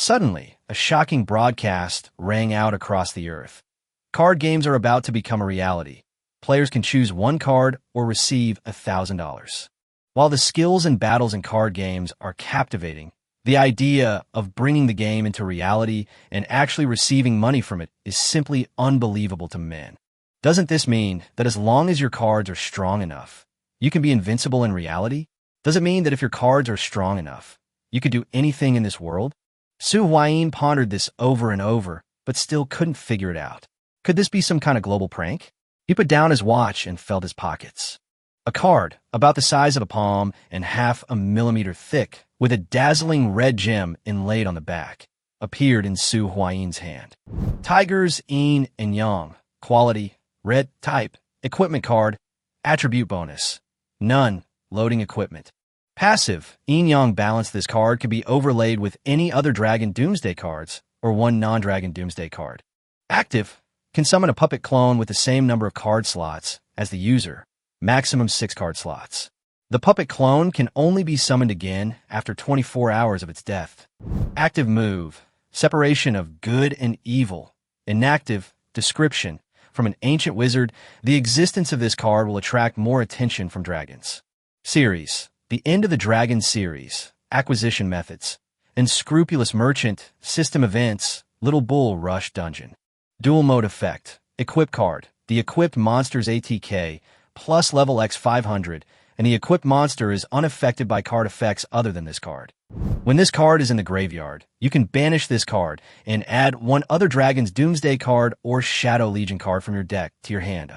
Suddenly, a shocking broadcast rang out across the earth. Card games are about to become a reality. Players can choose one card or receive $1,000. While the skills and battles in card games are captivating, the idea of bringing the game into reality and actually receiving money from it is simply unbelievable to men. Doesn't this mean that as long as your cards are strong enough, you can be invincible in reality? Does it mean that if your cards are strong enough, you could do anything in this world? Su Huayin pondered this over and over, but still couldn't figure it out. Could this be some kind of global prank? He put down his watch and felt his pockets. A card, about the size of a palm and half a millimeter thick, with a dazzling red gem inlaid on the back, appeared in Su Huayin's hand. Tigers Yin and Yang. Quality, red, type, equipment card, attribute bonus, none, loading equipment. Passive, Yin Yang balance. This card could be overlaid with any other Dragon Doomsday cards or one non-Dragon Doomsday card. Active, can summon a puppet clone with the same number of card slots as the user, maximum 6 card slots. The puppet clone can only be summoned again after 24 hours of its death. Active move, separation of good and evil. Inactive, description, from an ancient wizard, the existence of this card will attract more attention from dragons. Series, the end of the Dragon series, acquisition methods, unscrupulous merchant, system events, Little Bull Rush Dungeon. Dual mode effect, equip card, the equipped monster's ATK, plus level X 500, and the equipped monster is unaffected by card effects other than this card. When this card is in the graveyard, you can banish this card and add one other Dragon's Doomsday card or Shadow Legion card from your deck to your hand.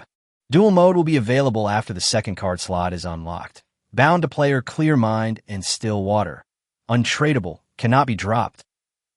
Dual mode will be available after the second card slot is unlocked. Bound to player Clear Mind and Still Water. Untradeable, cannot be dropped.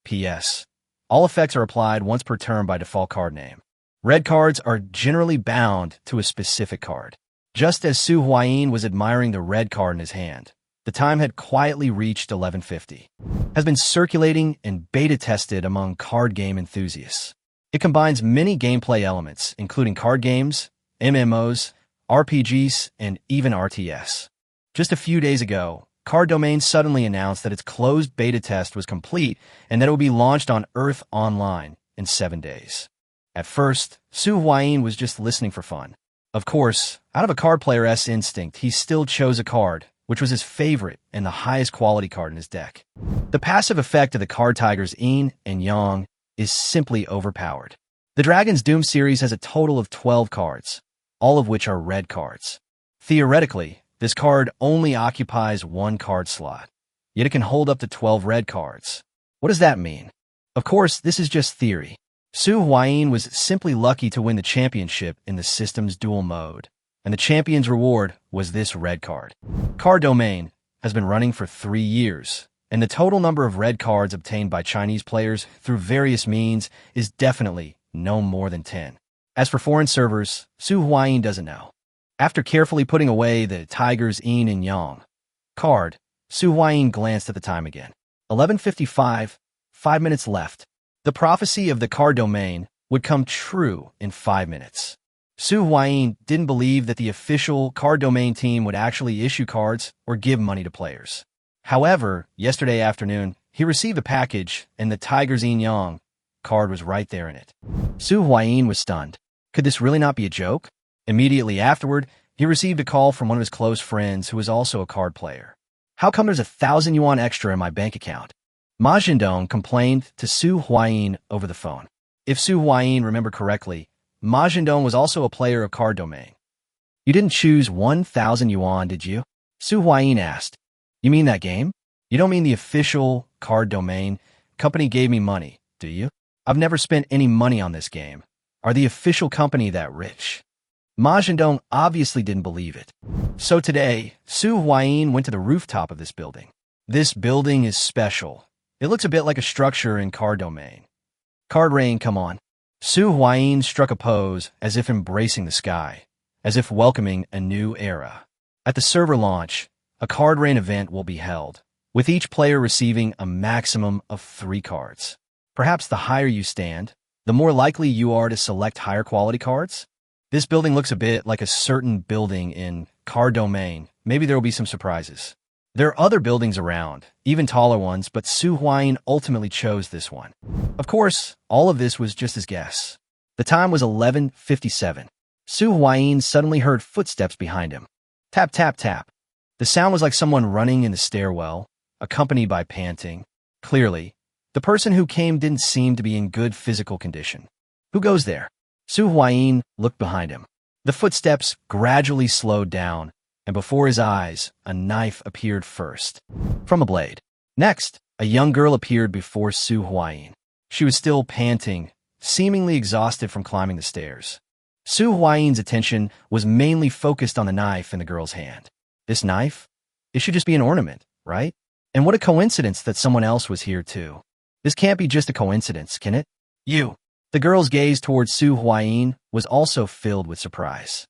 P.S. All effects are applied once per turn by default card name. Red cards are generally bound to a specific card. Just as Su Huayin was admiring the red card in his hand, the time had quietly reached 11:50. Has been circulating and beta tested among card game enthusiasts. It combines many gameplay elements, including card games, MMOs, RPGs, and even RTS. Just a few days ago, Card Domain suddenly announced that its closed beta test was complete and that it would be launched on Earth Online in 7 days. At first, Su Huayin was just listening for fun. Of course, out of a card player's instinct, he still chose a card, which was his favorite and the highest quality card in his deck. The passive effect of the card Tigers Yin and Yang is simply overpowered. The Dragon's Doom series has a total of 12 cards, all of which are red cards. Theoretically, this card only occupies one card slot, yet it can hold up to 12 red cards. What does that mean? Of course, this is just theory. Su Huayin was simply lucky to win the championship in the system's dual mode, and the champion's reward was this red card. Card Domain has been running for 3 years, and the total number of red cards obtained by Chinese players through various means is definitely no more than 10. As for foreign servers, Su Huayin doesn't know. After carefully putting away the Tigers Yin and Yang card, Su Huayin glanced at the time again. 11:55, 5 minutes left. The prophecy of the card domain would come true in 5 minutes. Su Huayin didn't believe that the official card domain team would actually issue cards or give money to players. However, yesterday afternoon, he received a package and the Tigers Yin Yang card was right there in it. Su Huayin was stunned. Could this really not be a joke? Immediately afterward, he received a call from one of his close friends who was also a card player. How come there's 1,000 yuan extra in my bank account? Ma Zhendong complained to Su Huayin over the phone. If Su Huayin remembered correctly, Ma Zhendong was also a player of Card Domain. You didn't choose 1,000 yuan, did you? Su Huayin asked. You mean that game? You don't mean the official Card Domain company gave me money, do you? I've never spent any money on this game. Are the official company that rich? Ma Zhendong obviously didn't believe it. So today, Su Huayin went to the rooftop of this building. This building is special. It looks a bit like a structure in Card Domain. Card Rain, come on. Su Huayin struck a pose as if embracing the sky, as if welcoming a new era. At the server launch, a Card Rain event will be held, with each player receiving a maximum of 3 cards. Perhaps the higher you stand, the more likely you are to select higher quality cards. This building looks a bit like a certain building in Card Domain. Maybe there will be some surprises. There are other buildings around, even taller ones, but Su Huayin ultimately chose this one. Of course, all of this was just his guess. The time was 11:57. Su Huayin suddenly heard footsteps behind him. Tap, tap, tap. The sound was like someone running in the stairwell, accompanied by panting. Clearly, the person who came didn't seem to be in good physical condition. Who goes there? Su Huayin looked behind him. The footsteps gradually slowed down, and before his eyes, a knife appeared first, from a blade. Next, a young girl appeared before Su Huayin. She was still panting, seemingly exhausted from climbing the stairs. Su Huayin's attention was mainly focused on the knife in the girl's hand. This knife? It should just be an ornament, right? And what a coincidence that someone else was here too. This can't be just a coincidence, can it? You. The girl's gaze towards Su Huayin was also filled with surprise.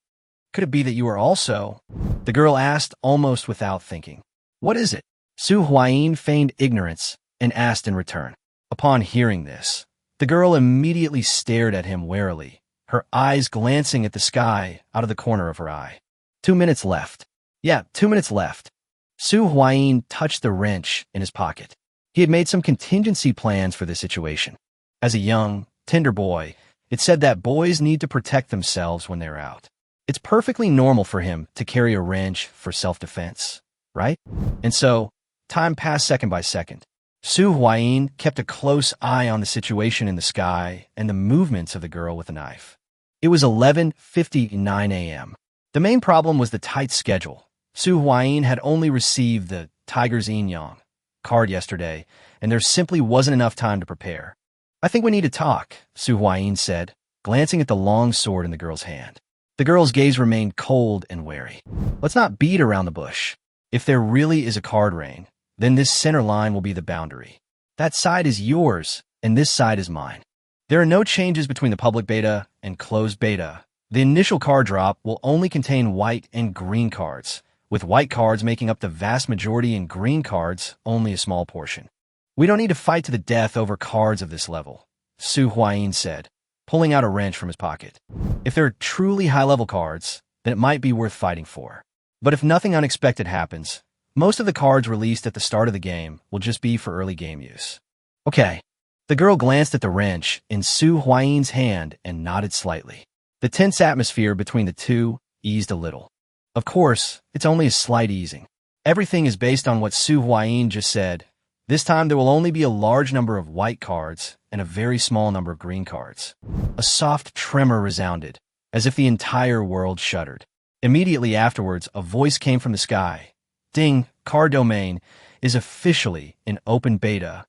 Could it be that you are also? The girl asked almost without thinking. What is it? Su Huayin feigned ignorance and asked in return. Upon hearing this, the girl immediately stared at him warily, her eyes glancing at the sky out of the corner of her eye. 2 minutes left. Yeah, 2 minutes left. Su Huayin touched the wrench in his pocket. He had made some contingency plans for this situation. As a young, tender boy, it said that boys need to protect themselves when they're out. It's perfectly normal for him to carry a wrench for self-defense, right? And so, time passed second by second. Su Huayin kept a close eye on the situation in the sky and the movements of the girl with the knife. It was 11:59 a.m. The main problem was the tight schedule. Su Huayin had only received the Tiger's Yin Yang card yesterday, and there simply wasn't enough time to prepare. I think we need to talk, Su Huayin said, glancing at the long sword in the girl's hand. The girl's gaze remained cold and wary. Let's not beat around the bush. If there really is a card ring, then this center line will be the boundary. That side is yours, and this side is mine. There are no changes between the public beta and closed beta. The initial card drop will only contain white and green cards, with white cards making up the vast majority and green cards only a small portion. We don't need to fight to the death over cards of this level, Su Huayin said, pulling out a wrench from his pocket. If they're truly high-level cards, then it might be worth fighting for. But if nothing unexpected happens, most of the cards released at the start of the game will just be for early game use. Okay. The girl glanced at the wrench in Su Huayin's hand and nodded slightly. The tense atmosphere between the two eased a little. Of course, it's only a slight easing. Everything is based on what Su Huayin just said. This time there will only be a large number of white cards and a very small number of green cards. A soft tremor resounded, as if the entire world shuddered. Immediately afterwards, a voice came from the sky. Ding, card domain is officially in open beta.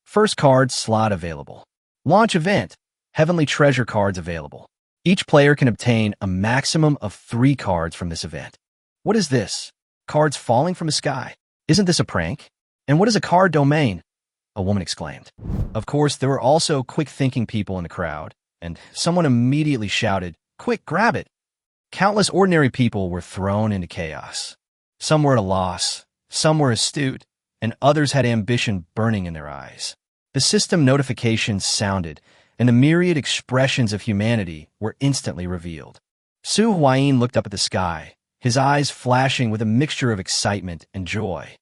First card slot available. Launch event, Heavenly Treasure cards available. Each player can obtain a maximum of 3 cards from this event. What is this? Cards falling from the sky. Isn't this a prank? And what is a card domain? A woman exclaimed. Of course, there were also quick-thinking people in the crowd, and someone immediately shouted, "Quick, grab it!" Countless ordinary people were thrown into chaos. Some were at a loss, some were astute, and others had ambition burning in their eyes. The system notifications sounded, and the myriad expressions of humanity were instantly revealed. Su Huayin looked up at the sky, his eyes flashing with a mixture of excitement and joy.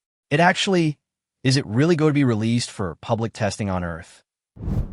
Is it really going to be released for public testing on Earth?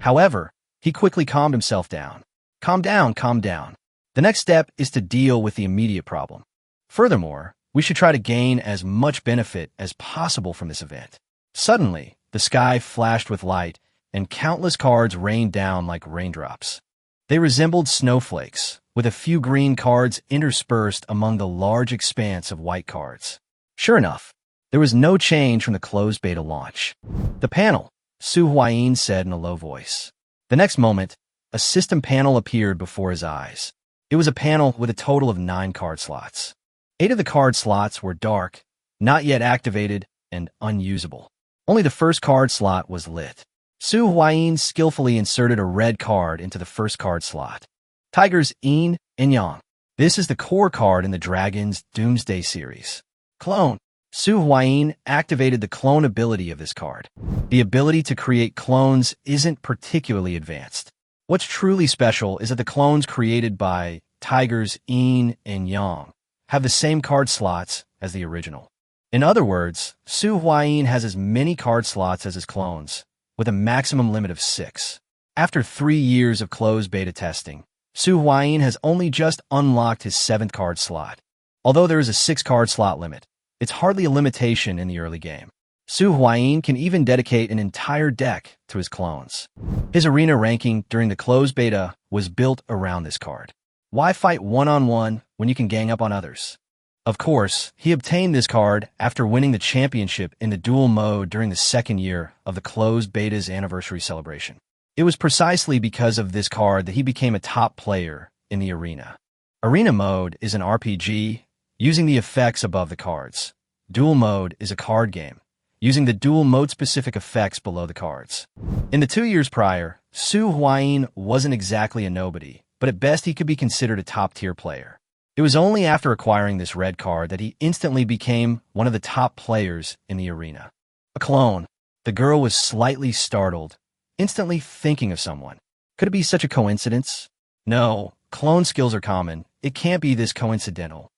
However, he quickly calmed himself down. Calm down, calm down. The next step is to deal with the immediate problem. Furthermore, we should try to gain as much benefit as possible from this event. Suddenly, the sky flashed with light, and countless cards rained down like raindrops. They resembled snowflakes, with a few green cards interspersed among the large expanse of white cards. Sure enough, there was no change from the closed beta launch. The panel, Su Huayin said in a low voice. The next moment, a system panel appeared before his eyes. It was a panel with a total of 9 card slots. 8 of the card slots were dark, not yet activated, and unusable. Only the first card slot was lit. Su Huayin skillfully inserted a red card into the first card slot. Tiger's Yin and Yang. This is the core card in the Dragon's Doomsday series. Clone. Su Huayin activated the clone ability of this card. The ability to create clones isn't particularly advanced. What's truly special is that the clones created by Tiger's Yin and Yang have the same card slots as the original. In other words, Su Huayin has as many card slots as his clones, with a maximum limit of 6. After 3 years of closed beta testing, Su Huayin has only just unlocked his 7th card slot. Although there is a 6-card slot limit, it's hardly a limitation in the early game. Su Huayin can even dedicate an entire deck to his clones. His arena ranking during the closed beta was built around this card. Why fight one-on-one when you can gang up on others? Of course, he obtained this card after winning the championship in the duel mode during the 2nd year of the closed beta's anniversary celebration. It was precisely because of this card that he became a top player in the arena. Arena mode is an RPG, using the effects above the cards. Duel mode is a card game, using the duel mode-specific effects below the cards. In the 2 years prior, Su Huayin wasn't exactly a nobody, but at best he could be considered a top-tier player. It was only after acquiring this red card that he instantly became one of the top players in the arena. A clone. The girl was slightly startled, instantly thinking of someone. Could it be such a coincidence? No, clone skills are common. It can't be this coincidental.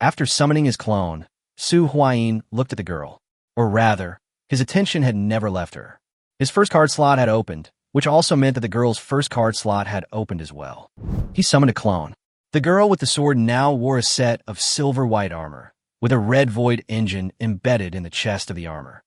After summoning his clone, Su Huayin looked at the girl. Or rather, his attention had never left her. His first card slot had opened, which also meant that the girl's first card slot had opened as well. He summoned a clone. The girl with the sword now wore a set of silver-white armor, with a red void engine embedded in the chest of the armor.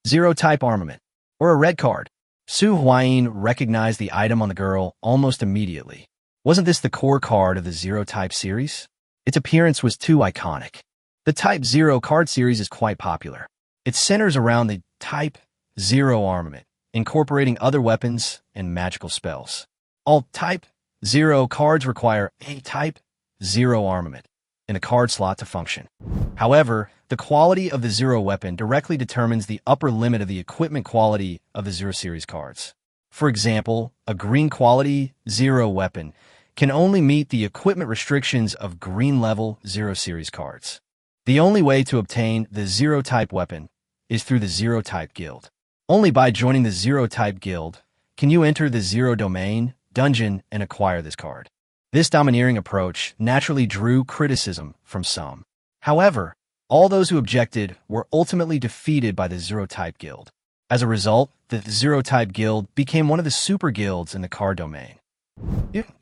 Zero-type armament, or a red card. Su Huayin recognized the item on the girl almost immediately. Wasn't this the core card of the Zero-type series? Its appearance was too iconic. The Type Zero card series is quite popular. It centers around the Type Zero armament, incorporating other weapons and magical spells. All Type Zero cards require a Type Zero armament in a card slot to function. However, the quality of the Zero weapon directly determines the upper limit of the equipment quality of the Zero series cards. For example, a green quality Zero weapon can only meet the equipment restrictions of green level Zero series cards. The only way to obtain the Zero-type weapon is through the Zero-type guild. Only by joining the Zero-type guild can you enter the Zero domain, dungeon, and acquire this card. This domineering approach naturally drew criticism from some. However, all those who objected were ultimately defeated by the Zero-type guild. As a result, the Zero-type guild became one of the super guilds in the card domain.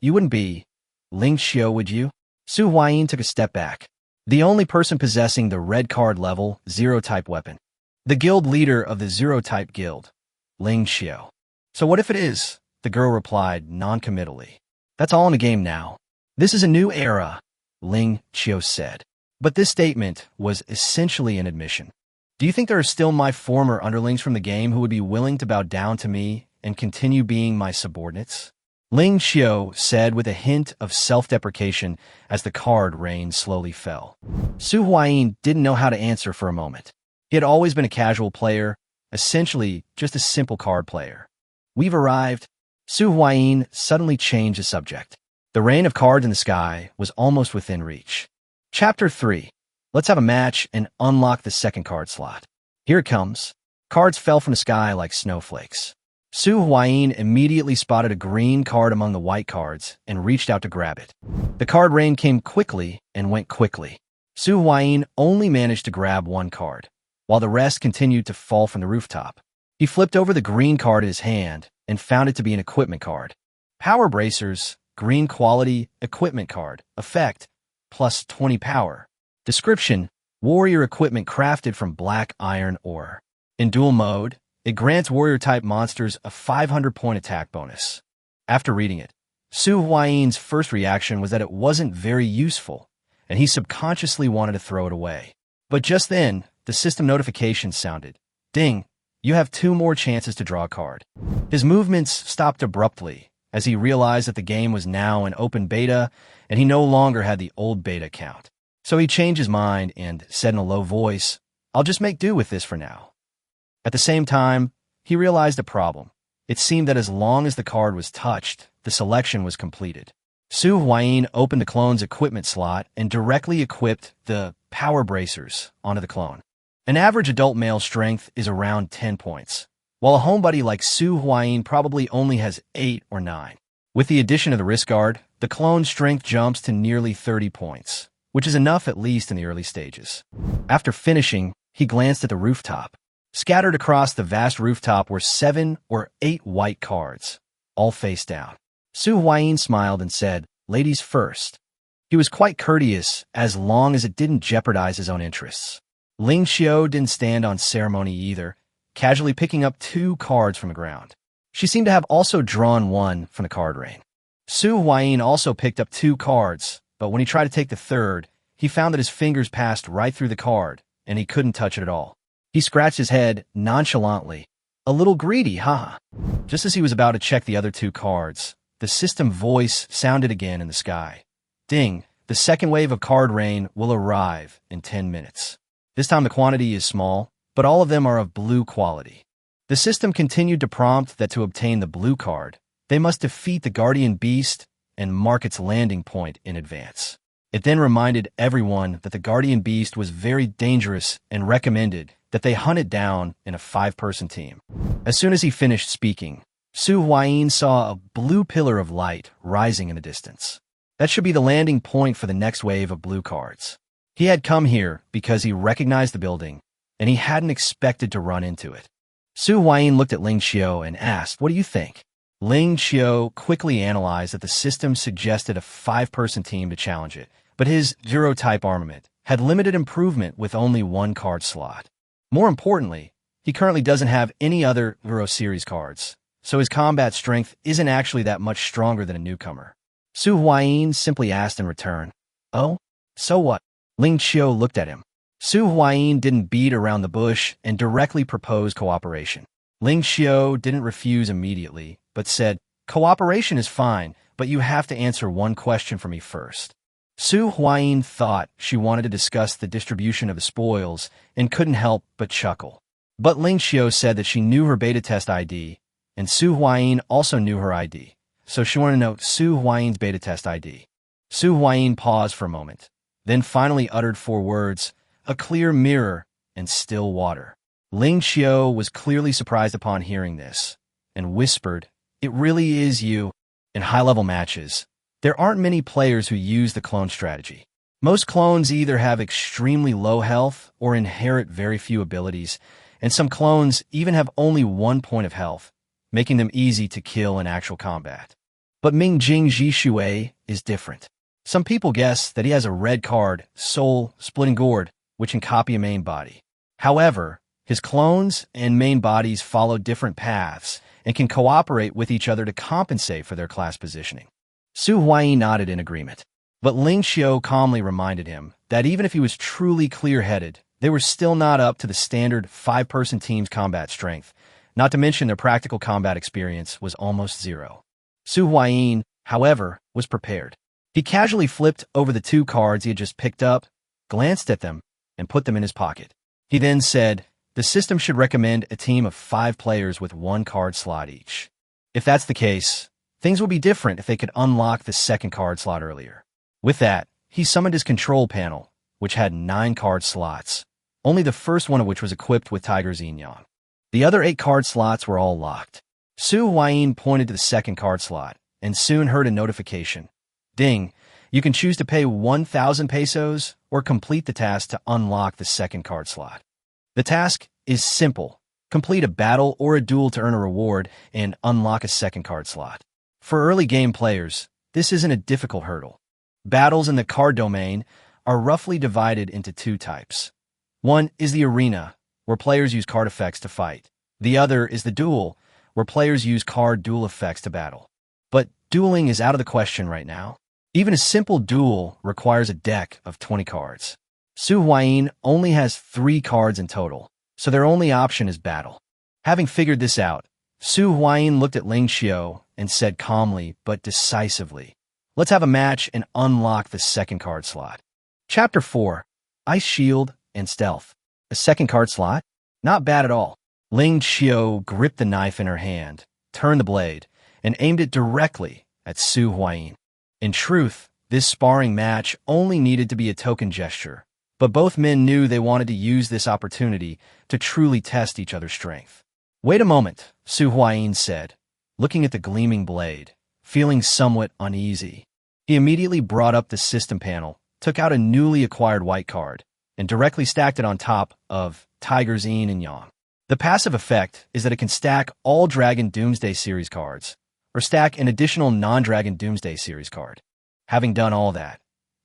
You wouldn't be Ling Xiao, would you? Su Huayin took a step back. The only person possessing the red card level Zero-type weapon. The guild leader of the Zero-type guild, Ling Xiao. So what if it is? The girl replied non-committally. That's all in the game now. This is a new era, Ling Xiao said. But this statement was essentially an admission. Do you think there are still my former underlings from the game who would be willing to bow down to me and continue being my subordinates? Ling Xiao said with a hint of self-deprecation as the card rain slowly fell. Su Huayin didn't know how to answer for a moment. He had always been a casual player, essentially just a simple card player. We've arrived. Su Huayin suddenly changed the subject. The rain of cards in the sky was almost within reach. Chapter 3. Let's have a match and unlock the 2nd card slot. Here it comes. Cards fell from the sky like snowflakes. Su Huayin immediately spotted a green card among the white cards and reached out to grab it. The card rain came quickly and went quickly. Su Huayin only managed to grab one card, while the rest continued to fall from the rooftop. He flipped over the green card in his hand and found it to be an equipment card. Power Bracers, green quality, equipment card. Effect, plus 20 power. Description, warrior equipment crafted from black iron ore. In duel mode, it grants warrior-type monsters a 500-point attack bonus. After reading it, Su Huayin's first reaction was that it wasn't very useful, and he subconsciously wanted to throw it away. But just then, the system notification sounded. Ding! You have 2 more chances to draw a card. His movements stopped abruptly as he realized that the game was now in open beta and he no longer had the old beta account. So he changed his mind and said in a low voice, I'll just make do with this for now. At the same time, he realized a problem. It seemed that as long as the card was touched, the selection was completed. Su Huayin opened the clone's equipment slot and directly equipped the Power Bracers onto the clone. An average adult male strength is around 10 points, while a homebody like Su Huayin probably only has 8 or 9. With the addition of the wrist guard, the clone's strength jumps to nearly 30 points, which is enough at least in the early stages. After finishing, He glanced at the rooftop. Scattered across the vast rooftop were 7 or 8 white cards, all face down. Su Huayin smiled and said, "Ladies first." He was quite courteous as long as it didn't jeopardize his own interests. Ling Xiao didn't stand on ceremony either, casually picking up 2 cards from the ground. She seemed to have also drawn 1 from the card rain. Su Huayin also picked up 2 cards, but when he tried to take the third, he found that his fingers passed right through the card, and he couldn't touch it at all. He scratched his head nonchalantly. A little greedy, haha. Just as he was about to check the other 2 cards, the system voice sounded again in the sky. Ding, the second wave of card rain will arrive in 10 minutes. This time the quantity is small, but all of them are of blue quality. The system continued to prompt that to obtain the blue card, they must defeat the Guardian Beast and mark its landing point in advance. It then reminded everyone that the Guardian Beast was very dangerous and recommended that they hunt it down in a 5-person team. As soon as he finished speaking, Su Huayin saw a blue pillar of light rising in the distance. That should be the landing point for the next wave of blue cards. He had come here because he recognized the building, and he hadn't expected to run into it. Su Huayin looked at Ling Xiao and asked, "What do you think?" Ling Xiao quickly analyzed that the system suggested a 5-person team to challenge it, but his Zero-type armament had limited improvement with only 1 card slot. More importantly, he currently doesn't have any other Zero series cards, so his combat strength isn't actually that much stronger than a newcomer. Su Huayin simply asked in return, "Oh, so what?" Ling Xiao looked at him. Su Huayin didn't beat around the bush and directly proposed cooperation. Ling Xiao didn't refuse immediately, but said, "Cooperation is fine, but you have to answer one question for me first." Su Huayin thought she wanted to discuss the distribution of the spoils and couldn't help but chuckle. But Ling Xiao said that she knew her beta test ID, and Su Huayin also knew her ID, so she wanted to know Su Huayin's beta test ID. Su Huayin paused for a moment, then finally uttered 4 words, "A clear mirror and still water." Ling Xiao was clearly surprised upon hearing this, and whispered, "It really is you." In high-level matches, there aren't many players who use the clone strategy. Most clones either have extremely low health or inherit very few abilities, and some clones even have only 1 point of health, making them easy to kill in actual combat. But Mingjing Zhishui is different. Some people guess that he has a red card, Soul Splitting Gourd, which can copy a main body. However, his clones and main bodies follow different paths and can cooperate with each other to compensate for their class positioning. Su Huayin nodded in agreement, but Ling Xiao calmly reminded him that even if he was truly clear-headed, they were still not up to the standard 5-person team's combat strength, not to mention their practical combat experience was almost 0. Su Huayin, however, was prepared. He casually flipped over the 2 cards he had just picked up, glanced at them, and put them in his pocket. He then said, "The system should recommend a team of 5 players with 1 card slot each. If that's the case, things would be different if they could unlock the 2nd card slot earlier." With that, he summoned his control panel, which had 9 card slots, only the first one of which was equipped with Tiger Xinyan. The other 8 card slots were all locked. Su Huayin pointed to the 2nd card slot, and soon heard a notification. "Ding, you can choose to pay 1,000 pesos or complete the task to unlock the 2nd card slot." The task is simple. Complete a battle or a duel to earn a reward and unlock a 2nd card slot. For early game players, this isn't a difficult hurdle. Battles in the card domain are roughly divided into 2 types. One is the arena, where players use card effects to fight. The other is the duel, where players use card duel effects to battle. But dueling is out of the question right now. Even a simple duel requires a deck of 20 cards. Su Huayin only has 3 cards in total, so their only option is battle. Having figured this out, Su Huayin looked at Ling Xiao and said calmly but decisively, "Let's have a match and unlock the 2nd card slot." Chapter 4. Ice Shield and Stealth. A 2nd card slot? Not bad at all. Ling Xiao gripped the knife in her hand, turned the blade, and aimed it directly at Su Huayin. In truth, this sparring match only needed to be a token gesture, but both men knew they wanted to use this opportunity to truly test each other's strength. "Wait a moment," Su Huayin said, looking at the gleaming blade, feeling somewhat uneasy. He immediately brought up the system panel, took out a newly acquired white card, and directly stacked it on top of Tiger's Yin and Yang. The passive effect is that it can stack all Dragon Doomsday Series cards, or stack an additional non-Dragon Doomsday Series card. Having done all that,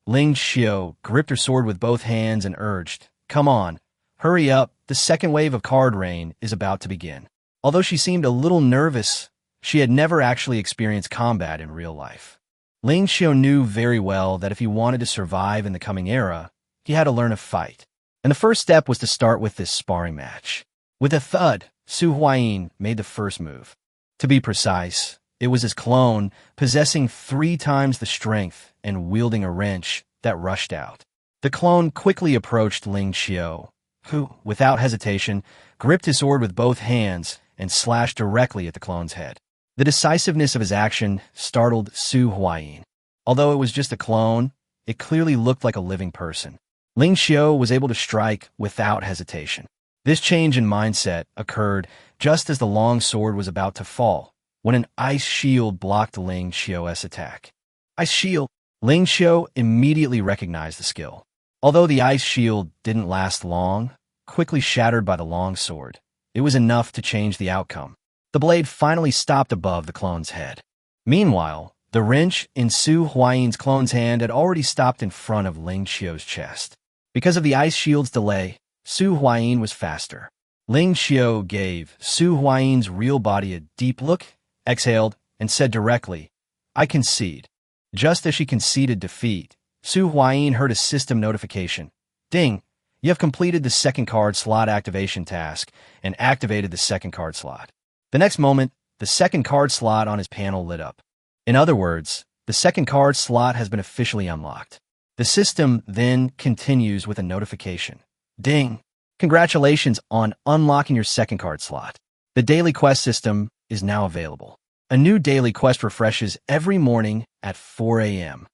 Ling Xiao gripped her sword with both hands and urged, "Come on, hurry up, the second wave of card rain is about to begin." Although she seemed a little nervous, she had never actually experienced combat in real life. Ling Xiao knew very well that if he wanted to survive in the coming era, he had to learn to fight. And the first step was to start with this sparring match. With a thud, Su Huayin made the first move. To be precise, it was his clone, possessing 3 times the strength and wielding a wrench, that rushed out. The clone quickly approached Ling Xiao, who, without hesitation, gripped his sword with both hands and slashed directly at the clone's head. The decisiveness of his action startled Su Huayin. Although it was just a clone, it clearly looked like a living person. Ling Xiao was able to strike without hesitation. This change in mindset occurred just as the long sword was about to fall, when an ice shield blocked Ling Xiao's attack. Ice shield! Ling Xiao immediately recognized the skill. Although the ice shield didn't last long, quickly shattered by the long sword, it was enough to change the outcome. The blade finally stopped above the clone's head. Meanwhile, the wrench in Su Huayin's clone's hand had already stopped in front of Ling Xiao's chest. Because of the ice shield's delay, Su Huayin was faster. Ling Xiao gave Su Huayin's real body a deep look, exhaled, and said directly, "I concede." Just as she conceded defeat, Su Huayin heard a system notification. "Ding! You have completed the second card slot activation task and activated the second card slot." The next moment, the second card slot on his panel lit up. In other words, the second card slot has been officially unlocked. The system then continues with a notification. "Ding! Congratulations on unlocking your second card slot. The daily quest system is now available. A new daily quest refreshes every morning at 4 a.m.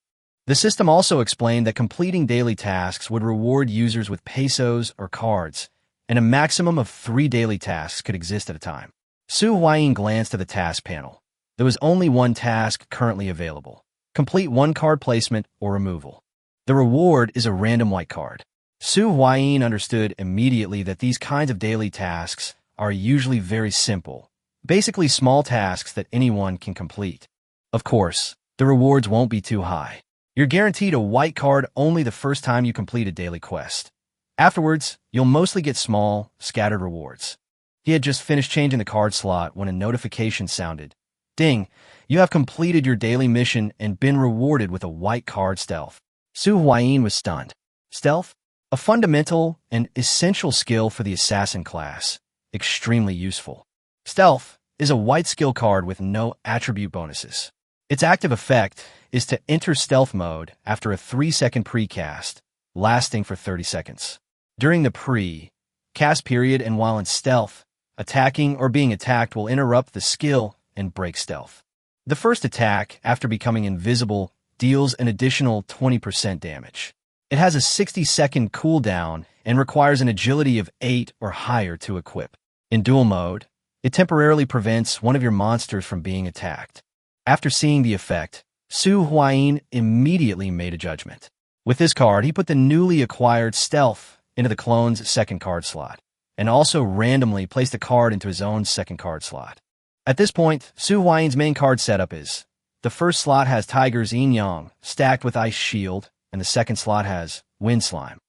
The system also explained that completing daily tasks would reward users with pesos or cards, and a maximum of 3 daily tasks could exist at a time. Su Huayin glanced at the task panel. There was only one task currently available. Complete 1 card placement or removal. The reward is a random white card. Su Huayin understood immediately that these kinds of daily tasks are usually very simple, basically small tasks that anyone can complete. Of course, the rewards won't be too high. You're guaranteed a white card only the first time you complete a daily quest. Afterwards, you'll mostly get small, scattered rewards. He had just finished changing the card slot when a notification sounded. "Ding! You have completed your daily mission and been rewarded with a white card stealth." Su Huayin was stunned. Stealth? A fundamental and essential skill for the assassin class. Extremely useful. Stealth is a white skill card with no attribute bonuses. Its active effect is to enter stealth mode after a 3-second precast, lasting for 30 seconds. During the pre-cast period and while in stealth, attacking or being attacked will interrupt the skill and break stealth. The first attack, after becoming invisible, deals an additional 20% damage. It has a 60-second cooldown and requires an agility of 8 or higher to equip. In duel mode, it temporarily prevents one of your monsters from being attacked. After seeing the effect, Su Huayin immediately made a judgment. With this card, he put the newly acquired Stealth into the clone's second card slot, and also randomly placed a card into his own second card slot. At this point, Su Huayin's main card setup is: the first slot has Tiger's Yin Yang, stacked with Ice Shield, and the second slot has Wind Slime.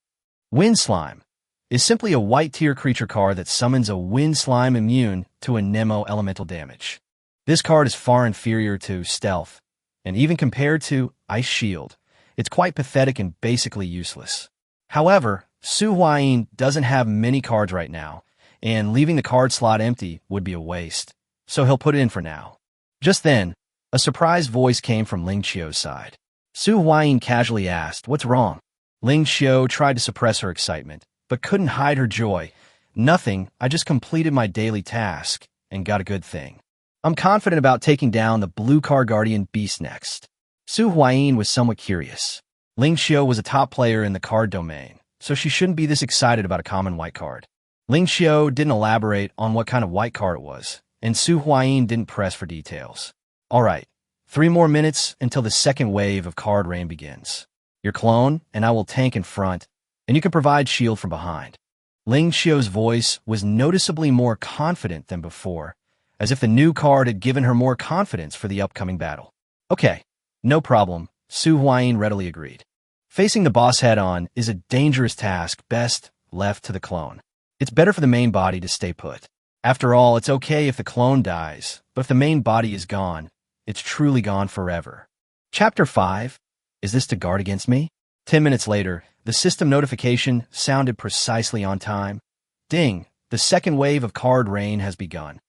Wind Slime is simply a white tier creature card that summons a Wind Slime immune to a Nemo elemental damage. This card is far inferior to Stealth, and even compared to Ice Shield, it's quite pathetic and basically useless. However, Su Huayin doesn't have many cards right now, and leaving the card slot empty would be a waste, so he'll put it in for now. Just then, a surprised voice came from Ling Xiao's side. Su Huayin casually asked, "What's wrong?" Ling Xiao tried to suppress her excitement, but couldn't hide her joy. "Nothing, I just completed my daily task and got a good thing. I'm confident about taking down the Blue Card Guardian Beast next." Su Huayin was somewhat curious. Ling Xiao was a top player in the card domain, so she shouldn't be this excited about a common white card. Ling Xiao didn't elaborate on what kind of white card it was, and Su Huayin didn't press for details. "All right, 3 more minutes until the second wave of card rain begins. Your clone and I will tank in front, and you can provide shield from behind. Ling Qiu's voice was noticeably more confident than before, as if the new card had given her more confidence for the upcoming battle. Okay, no problem, Su Huayin readily agreed. Facing the boss head-on is a dangerous task best left to the clone. It's better for the main body to stay put. After all, it's okay if the clone dies, but if the main body is gone, it's truly gone forever. Chapter 5. Is this to guard against me? 10 minutes later, the system notification sounded precisely on time. Ding! The second wave of card rain has begun.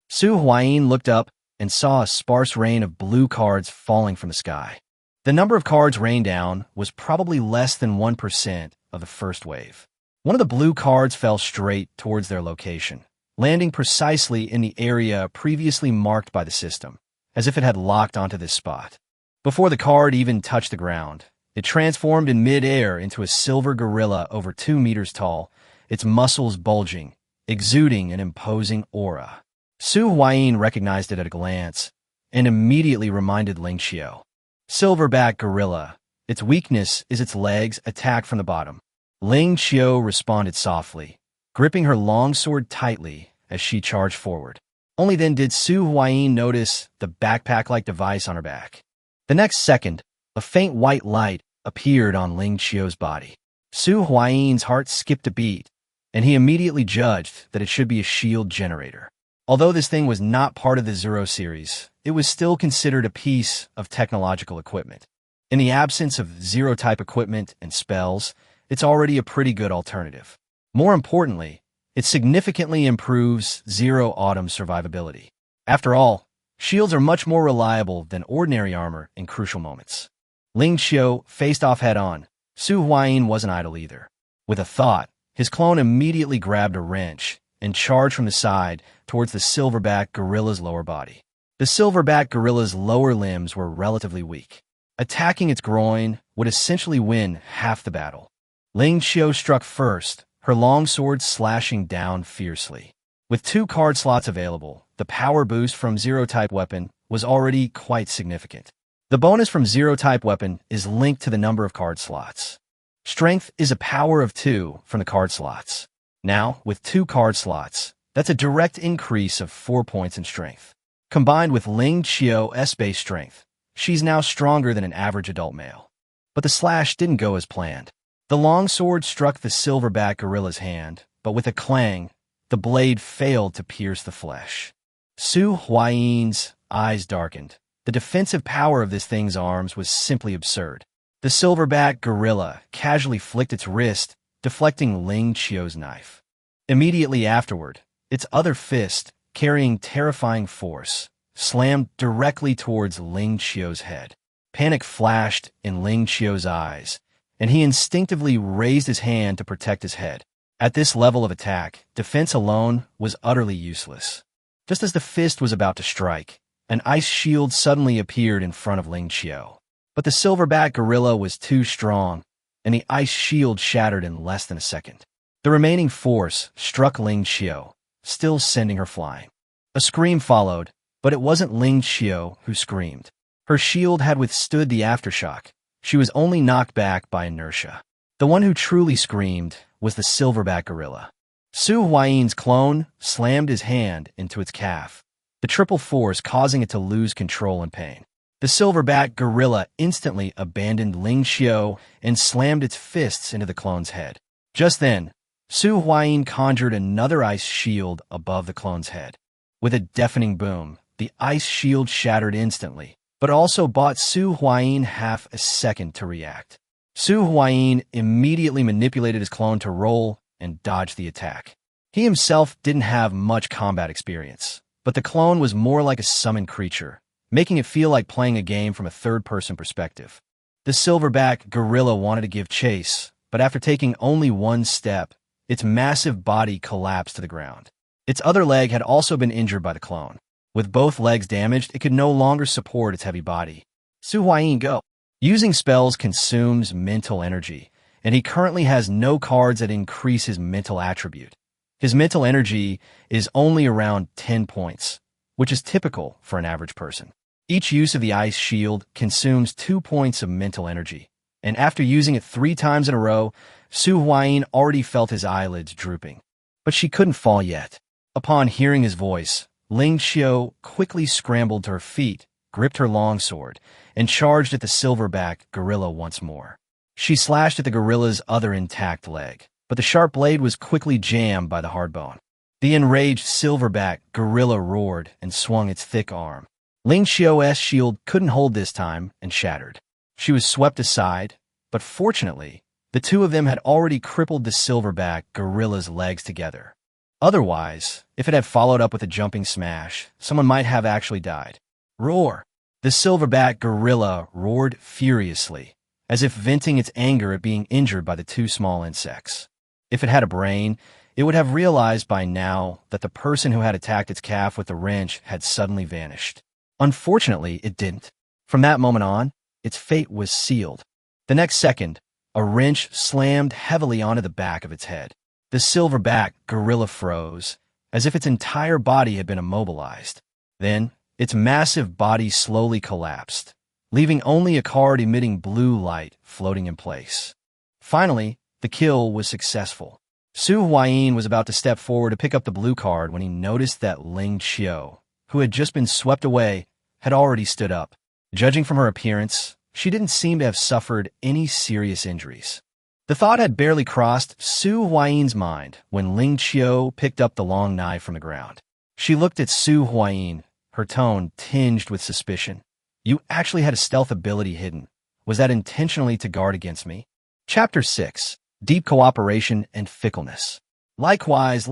Su Huayin looked up and saw a sparse rain of blue cards falling from the sky. The number of cards rained down was probably less than 1% of the first wave. One of the blue cards fell straight towards their location, landing precisely in the area previously marked by the system, as if it had locked onto this spot. Before the card even touched the ground, it transformed in mid-air into a silver gorilla over 2 meters tall, its muscles bulging, exuding an imposing aura. Su Huayin recognized it at a glance and immediately reminded Ling Qiu. Silverback gorilla. Its weakness is its legs attack from the bottom. Ling Qiu responded softly, gripping her longsword tightly as she charged forward. Only then did Su Huayin notice the backpack-like device on her back. The next second, a faint white light appeared on Ling Qiu's body. Su Huayin's heart skipped a beat, and he immediately judged that it should be a shield generator. Although this thing was not part of the Zero series, it was still considered a piece of technological equipment. In the absence of Zero-type equipment and spells, it's already a pretty good alternative. More importantly, it significantly improves Zero Autumn's survivability. After all, shields are much more reliable than ordinary armor in crucial moments. Ling Qiu faced off head-on. Su Huayin wasn't idle either. With a thought, his clone immediately grabbed a wrench and charged from the side towards the silverback gorilla's lower body. The silverback gorilla's lower limbs were relatively weak. Attacking its groin would essentially win half the battle. Ling Qiu struck first, her longsword slashing down fiercely. With 2 card slots available, the power boost from Zero-type weapon was already quite significant. The bonus from Zero-type weapon is linked to the number of card slots. Strength is a power of 2 from the card slots. Now, with 2 card slots, that's a direct increase of 4 points in strength. Combined with Ling Qiu's base strength, she's now stronger than an average adult male. But the slash didn't go as planned. The longsword struck the silverback gorilla's hand, but with a clang, the blade failed to pierce the flesh. Su Huayin's eyes darkened. The defensive power of this thing's arms was simply absurd. The silverback gorilla casually flicked its wrist, deflecting Ling Qiu's knife. Immediately afterward, its other fist, carrying terrifying force, slammed directly towards Ling Qiu's head. Panic flashed in Ling Qiu's eyes, and he instinctively raised his hand to protect his head. At this level of attack, defense alone was utterly useless. Just as the fist was about to strike, an ice shield suddenly appeared in front of Ling Qiu. But the silverback gorilla was too strong, and the ice shield shattered in less than a second. The remaining force struck Ling Qiu, still sending her flying. A scream followed, but it wasn't Ling Qiu who screamed. Her shield had withstood the aftershock. She was only knocked back by inertia. The one who truly screamed was the silverback gorilla. Su Huayin's clone slammed his hand into its calf, the triple force causing it to lose control in pain. The silverback gorilla instantly abandoned Ling Qiu and slammed its fists into the clone's head. Just then, Su Huayin conjured another ice shield above the clone's head. With a deafening boom, the ice shield shattered instantly, but also bought Su Huayin half a second to react. Su Huayin immediately manipulated his clone to roll and dodge the attack. He himself didn't have much combat experience, but the clone was more like a summoned creature, making it feel like playing a game from a third-person perspective. The silverback gorilla wanted to give chase, but after taking only one step, its massive body collapsed to the ground. Its other leg had also been injured by the clone. With both legs damaged, it could no longer support its heavy body. Su Huayin go. Using spells consumes mental energy, and he currently has no cards that increase his mental attribute. His mental energy is only around 10 points, which is typical for an average person. Each use of the ice shield consumes 2 points of mental energy, and after using it 3 times in a row, Su Huayin already felt his eyelids drooping. But she couldn't fall yet. Upon hearing his voice, Ling Qiu quickly scrambled to her feet, gripped her longsword, and charged at the silverback gorilla once more. She slashed at the gorilla's other intact leg, but the sharp blade was quickly jammed by the hard bone. The enraged silverback gorilla roared and swung its thick arm. Ling Qiu's shield couldn't hold this time and shattered. She was swept aside, but fortunately, the two of them had already crippled the silverback gorilla's legs together. Otherwise, if it had followed up with a jumping smash, someone might have actually died. Roar! The silverback gorilla roared furiously, as if venting its anger at being injured by the two small insects. If it had a brain, it would have realized by now that the person who had attacked its calf with the wrench had suddenly vanished. Unfortunately, it didn't. From that moment on, its fate was sealed. The next second, a wrench slammed heavily onto the back of its head. The silverback gorilla froze, as if its entire body had been immobilized. Then, its massive body slowly collapsed, leaving only a card emitting blue light floating in place. Finally, the kill was successful. Su Huayin was about to step forward to pick up the blue card when he noticed that Ling Qiu, who had just been swept away, had already stood up. Judging from her appearance, she didn't seem to have suffered any serious injuries. The thought had barely crossed Su Huayin's mind when Ling Qiu picked up the long knife from the ground. She looked at Su Huayin, her tone tinged with suspicion. You actually had a stealth ability hidden. Was that intentionally to guard against me? Chapter 6. Deep Cooperation and Fickleness. Likewise.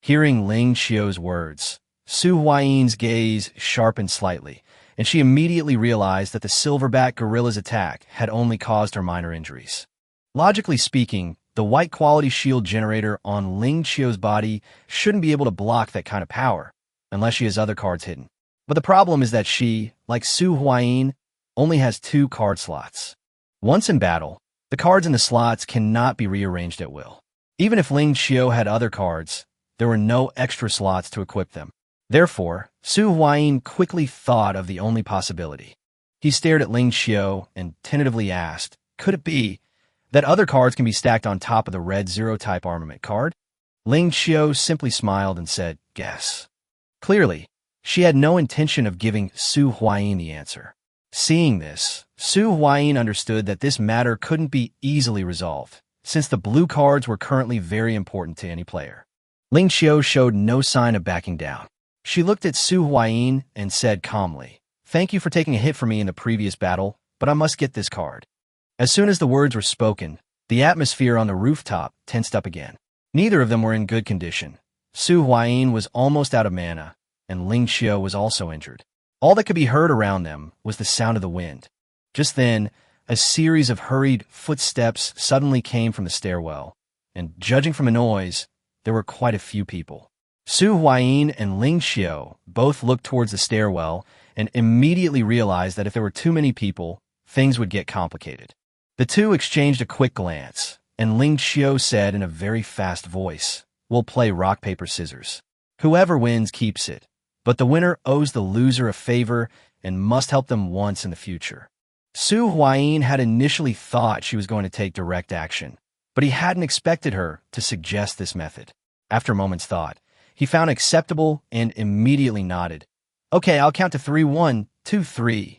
Hearing Ling Qiu's words, Su Huayin's gaze sharpened slightly, and she immediately realized that the silverback gorilla's attack had only caused her minor injuries. Logically speaking, the white quality shield generator on Ling Qiu's body shouldn't be able to block that kind of power, unless she has other cards hidden. But the problem is that she, like Su Huayin, only has 2 card slots. Once in battle, the cards in the slots cannot be rearranged at will. Even if Ling Qiu had other cards, there were no extra slots to equip them. Therefore, Su Huayin quickly thought of the only possibility. He stared at Ling Qiu and tentatively asked, could it be that other cards can be stacked on top of the red zero-type armament card? Ling Qiu simply smiled and said, guess. Clearly, she had no intention of giving Su Huayin the answer. Seeing this, Su Huayin understood that this matter couldn't be easily resolved, since the blue cards were currently very important to any player. Ling Qiu showed no sign of backing down. She looked at Su Huayin and said calmly, thank you for taking a hit for me in the previous battle, but I must get this card. As soon as the words were spoken, the atmosphere on the rooftop tensed up again. Neither of them were in good condition. Su Huayin was almost out of mana, and Ling Qiu was also injured. All that could be heard around them was the sound of the wind. Just then, a series of hurried footsteps suddenly came from the stairwell, and judging from the noise, there were quite a few people. Su Huayin and Ling Qiu both looked towards the stairwell and immediately realized that if there were too many people, things would get complicated. The two exchanged a quick glance, and Ling Qiu said in a very fast voice, we'll play rock, paper, scissors. Whoever wins keeps it, but the winner owes the loser a favor and must help them once in the future. Su Huayin had initially thought she was going to take direct action, but he hadn't expected her to suggest this method. After a moment's thought, he found acceptable and immediately nodded. Okay, I'll count to 3, 1, 2, 3.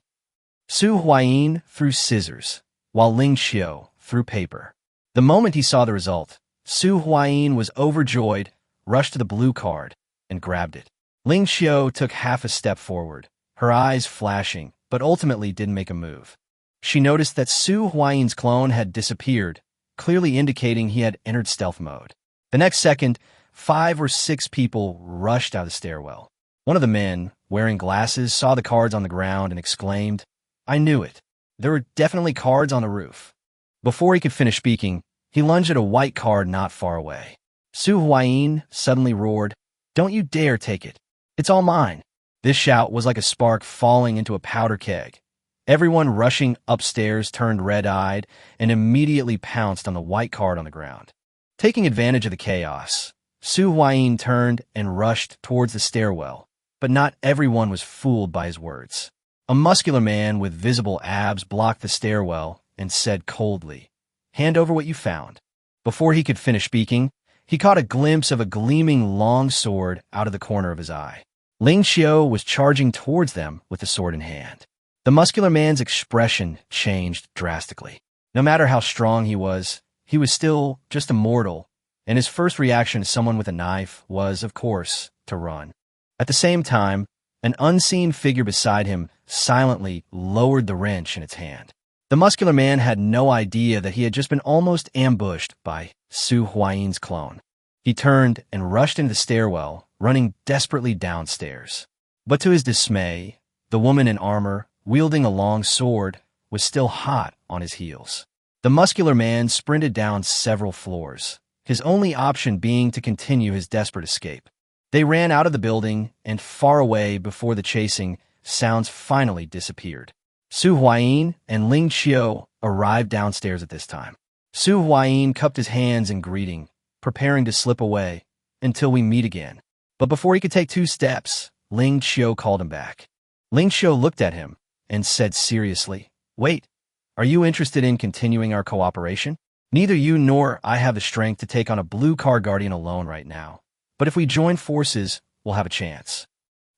Su Huayin threw scissors, while Ling Qiu threw paper. The moment he saw the result, Su Huayin was overjoyed, rushed to the blue card, and grabbed it. Ling Qiu took half a step forward, her eyes flashing, but ultimately didn't make a move. She noticed that Su Huayin's clone had disappeared, clearly indicating he had entered stealth mode. The next second, 5 or 6 people rushed out of the stairwell. One of the men, wearing glasses, saw the cards on the ground and exclaimed, I knew it. There were definitely cards on the roof. Before he could finish speaking, he lunged at a white card not far away. Su Huayin suddenly roared, Don't you dare take it. It's all mine. This shout was like a spark falling into a powder keg. Everyone rushing upstairs turned red-eyed and immediately pounced on the white card on the ground. Taking advantage of the chaos, Su Huayin turned and rushed towards the stairwell, but not everyone was fooled by his words. A muscular man with visible abs blocked the stairwell and said coldly, hand over what you found. Before he could finish speaking, he caught a glimpse of a gleaming long sword out of the corner of his eye. Ling Xiao was charging towards them with the sword in hand. The muscular man's expression changed drastically. No matter how strong he was still just a mortal, and his first reaction to someone with a knife was, of course, to run. At the same time, an unseen figure beside him silently lowered the wrench in its hand. The muscular man had no idea that he had just been almost ambushed by Su Huayin's clone. He turned and rushed into the stairwell, running desperately downstairs. But to his dismay, the woman in armor, wielding a long sword, was still hot on his heels. The muscular man sprinted down several floors, his only option being to continue his desperate escape. They ran out of the building and far away before the chasing sounds finally disappeared. Su Huayin and Ling Xiao arrived downstairs at this time. Su Huayin cupped his hands in greeting, preparing to slip away until we meet again. But before he could take 2 steps, Ling Xiao called him back. Ling Xiao looked at him and said seriously, "Wait, are you interested in continuing our cooperation? Neither you nor I have the strength to take on a blue card guardian alone right now. But if we join forces, we'll have a chance."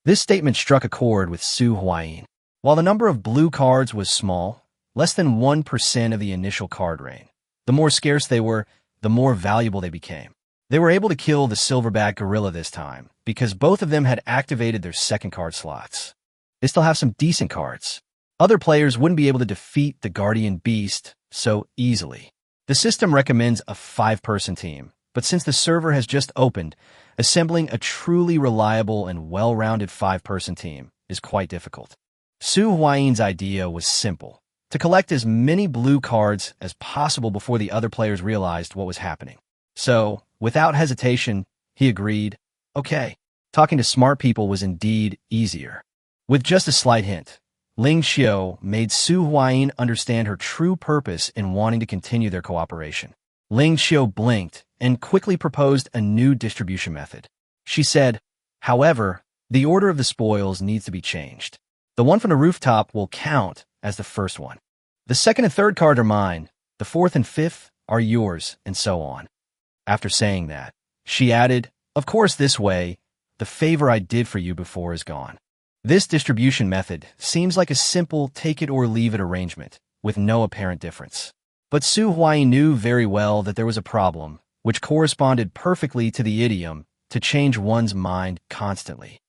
This statement struck a chord with Su Huayin. While the number of blue cards was small, less than 1% of the initial card rain, the more scarce they were, the more valuable they became. They were able to kill the silverback gorilla this time, because both of them had activated their second card slots. They still have some decent cards. Other players wouldn't be able to defeat the guardian beast so easily. The system recommends a 5-person team, but since the server has just opened, assembling a truly reliable and well-rounded 5-person team is quite difficult. Su Huayin's idea was simple: to collect as many blue cards as possible before the other players realized what was happening. So, without hesitation, he agreed, okay. Talking to smart people was indeed easier. With just a slight hint, Ling Xiao made Su Huayin understand her true purpose in wanting to continue their cooperation. Ling Xiao blinked and quickly proposed a new distribution method. She said, "However, the order of the spoils needs to be changed. The one from the rooftop will count as the first one. The second and third card are mine, the fourth and fifth are yours, and so on." After saying that, she added, "Of course, this way, the favor I did for you before is gone." This distribution method seems like a simple take-it-or-leave-it arrangement, with no apparent difference. But Su Huayin knew very well that there was a problem, which corresponded perfectly to the idiom to change one's mind constantly.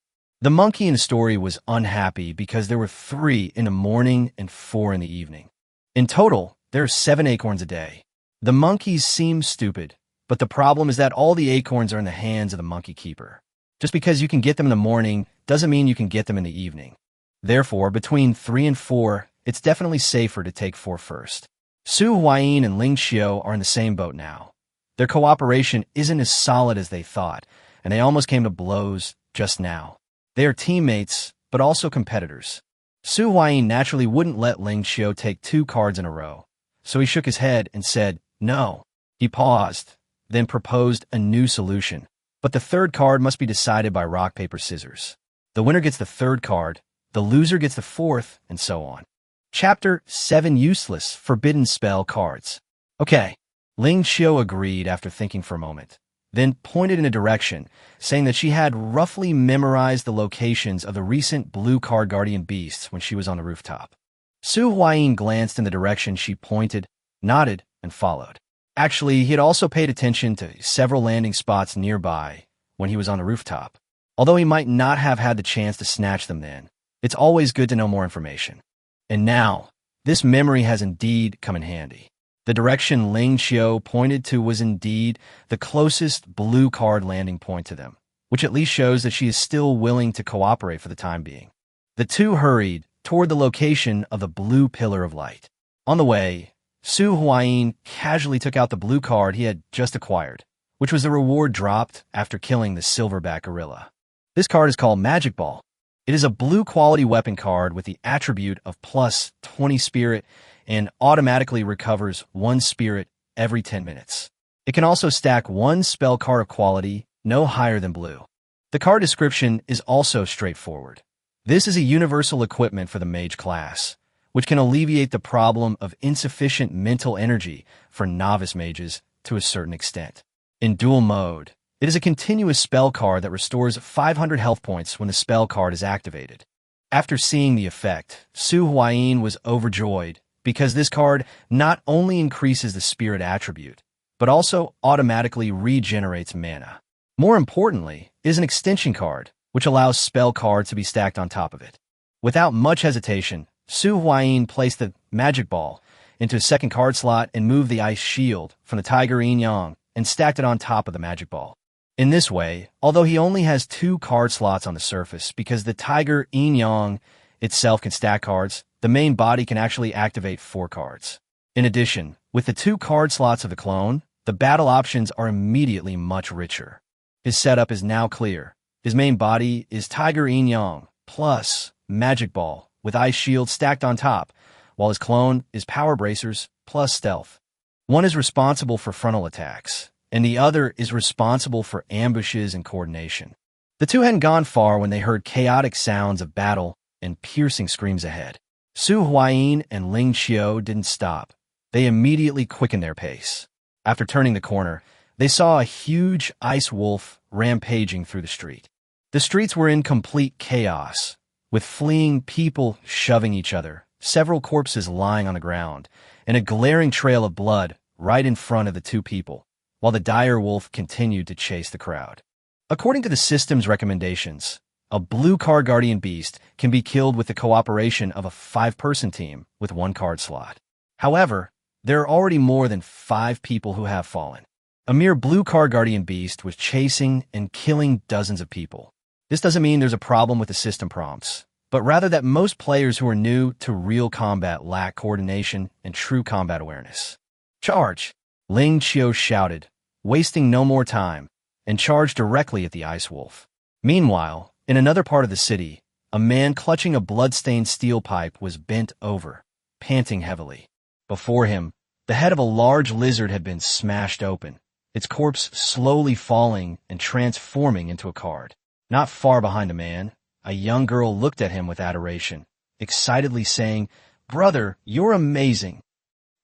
The monkey in the story was unhappy because there were 3 in the morning and 4 in the evening. In total, there are 7 acorns a day. The monkeys seem stupid, but the problem is that all the acorns are in the hands of the monkey keeper. Just because you can get them in the morning doesn't mean you can get them in the evening. Therefore, between 3 and 4, it's definitely safer to take 4 first. Su Huayin and Ling Xiao are in the same boat now. Their cooperation isn't as solid as they thought, and they almost came to blows just now. They are teammates, but also competitors. Su Huayin naturally wouldn't let Ling Xiao take 2 cards in a row, so he shook his head and said, "No." He paused, then proposed a new solution. But the third card must be decided by rock, paper, scissors. The winner gets the third card, the loser gets the fourth, and so on. Chapter 7: Useless Forbidden Spell Cards. Okay, Ling Xiao agreed after thinking for a moment, then pointed in a direction, saying that she had roughly memorized the locations of the recent blue card guardian beasts when she was on the rooftop. Su Huayin glanced in the direction she pointed, nodded, and followed. Actually, he had also paid attention to several landing spots nearby when he was on the rooftop. Although he might not have had the chance to snatch them then, it's always good to know more information. And now, this memory has indeed come in handy. The direction Ling Xiao pointed to was indeed the closest blue card landing point to them, which at least shows that she is still willing to cooperate for the time being. The two hurried toward the location of the blue pillar of light. On the way, Su Huayin casually took out the blue card he had just acquired, which was the reward dropped after killing the silverback gorilla. This card is called Magic Ball. It is a blue quality weapon card with the attribute of plus 20 spirit and automatically recovers 1 spirit every 10 minutes. It can also stack 1 spell card of quality, no higher than blue. The card description is also straightforward. This is a universal equipment for the mage class, which can alleviate the problem of insufficient mental energy for novice mages to a certain extent. In duel mode, it is a continuous spell card that restores 500 health points when the spell card is activated. After seeing the effect, Su Huayin was overjoyed because this card not only increases the spirit attribute, but also automatically regenerates mana. More importantly, it is an extension card, which allows spell cards to be stacked on top of it. Without much hesitation, Su Huayin placed the Magic Ball into his second card slot and moved the Ice Shield from the Tiger Yin Yang and stacked it on top of the Magic Ball. In this way, although he only has 2 card slots on the surface because the Tiger Yin Yang itself can stack cards, the main body can actually activate 4 cards. In addition, with the 2 card slots of the clone, the battle options are immediately much richer. His setup is now clear. His main body is Tiger Yin Yang plus Magic Ball with Ice Shield stacked on top, while his clone is Power Bracers plus Stealth. One is responsible for frontal attacks, and the other is responsible for ambushes and coordination. The two hadn't gone far when they heard chaotic sounds of battle and piercing screams ahead. Su Huayin and Ling Qiu didn't stop. They immediately quickened their pace. After turning the corner, they saw a huge ice wolf rampaging through the street. The streets were in complete chaos, with fleeing people shoving each other, several corpses lying on the ground, and a glaring trail of blood right in front of the 2 people, while the dire wolf continued to chase the crowd. According to the system's recommendations, a blue card guardian beast can be killed with the cooperation of a 5-person team with 1 card slot. However, there are already more than 5 people who have fallen. A mere blue card guardian beast was chasing and killing dozens of people. This doesn't mean there's a problem with the system prompts, but rather that most players who are new to real combat lack coordination and true combat awareness. Charge! Ling Qiu shouted, wasting no more time, and charged directly at the ice wolf. Meanwhile, in another part of the city, a man clutching a blood-stained steel pipe was bent over, panting heavily. Before him, the head of a large lizard had been smashed open, its corpse slowly falling and transforming into a card. Not far behind the man, a young girl looked at him with adoration, excitedly saying, "Brother, you're amazing."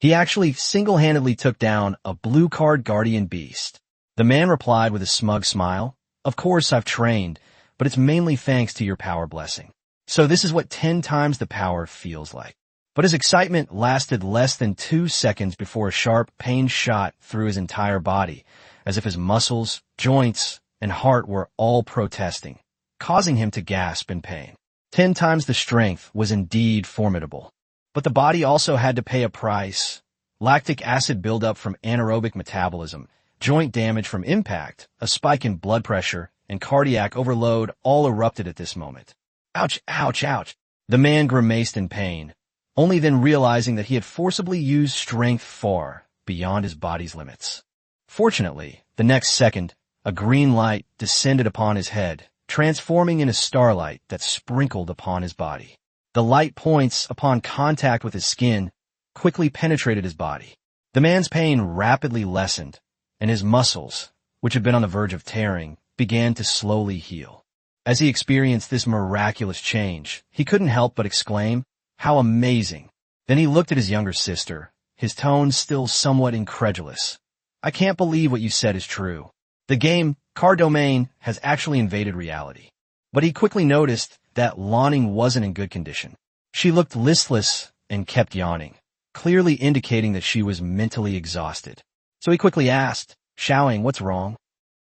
He actually single-handedly took down a blue card guardian beast. The man replied with a smug smile, "Of course I've trained, but it's mainly thanks to your power blessing. So this is what 10 times the power feels like." But his excitement lasted less than 2 seconds before a sharp pain shot through his entire body, as if his muscles, joints, and heart were all protesting, causing him to gasp in pain. 10 times the strength was indeed formidable. But the body also had to pay a price. Lactic acid buildup from anaerobic metabolism, joint damage from impact, a spike in blood pressure, and cardiac overload all erupted at this moment. Ouch, ouch, ouch. The man grimaced in pain, only then realizing that he had forcibly used strength far beyond his body's limits. Fortunately, the next second, a green light descended upon his head, transforming into starlight that sprinkled upon his body. The light points, upon contact with his skin, quickly penetrated his body. The man's pain rapidly lessened, and his muscles, which had been on the verge of tearing, began to slowly heal. As he experienced this miraculous change, he couldn't help but exclaim, "How amazing!" Then he looked at his younger sister, his tone still somewhat incredulous. "I can't believe what you said is true. The game, Card Domain, has actually invaded reality." But he quickly noticed that Lanning wasn't in good condition. She looked listless and kept yawning, clearly indicating that she was mentally exhausted. So he quickly asked, "Xiaoying, what's wrong?"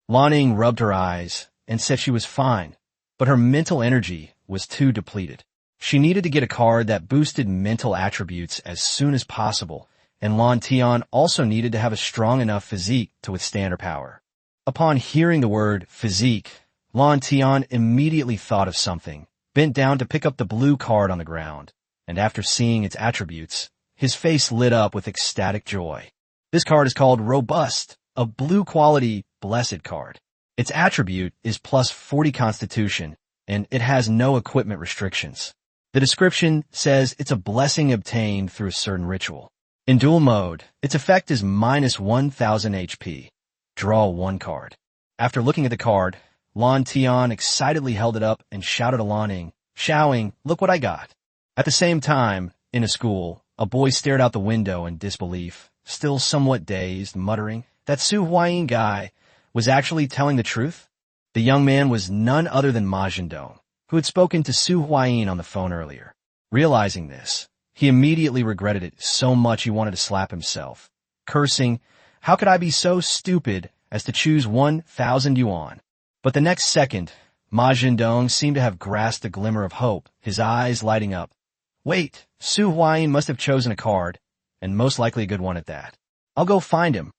Lanning rubbed her eyes and said she was fine, but her mental energy was too depleted. She needed to get a card that boosted mental attributes as soon as possible, and Lan Tian also needed to have a strong enough physique to withstand her power. Upon hearing the word physique, Lan Tian immediately thought of something, bent down to pick up the blue card on the ground, and after seeing its attributes, his face lit up with ecstatic joy. This card is called Robust, a blue-quality, blessed card. Its attribute is plus 40 Constitution, and it has no equipment restrictions. The description says it's a blessing obtained through a certain ritual. In duel mode, its effect is minus 1000 HP. Draw 1 card. After looking at the card, Lan Tian excitedly held it up and shouted to Lanning, "Xiaoying, look what I got." At the same time, In a school, a boy stared out the window in disbelief, still somewhat dazed, muttering that Su Huayin guy was actually telling the truth. The young man was none other than Ma Zhendong, who had spoken to Su Huayin on the phone earlier. Realizing this, he immediately regretted it so much he wanted to slap himself, cursing, "How could I be so stupid as to choose 1,000 yuan?" But the next second, Ma Zhendong seemed to have grasped a glimmer of hope, his eyes lighting up. "Wait, Su Huayin must have chosen a card, and most likely a good one at that. I'll go find him."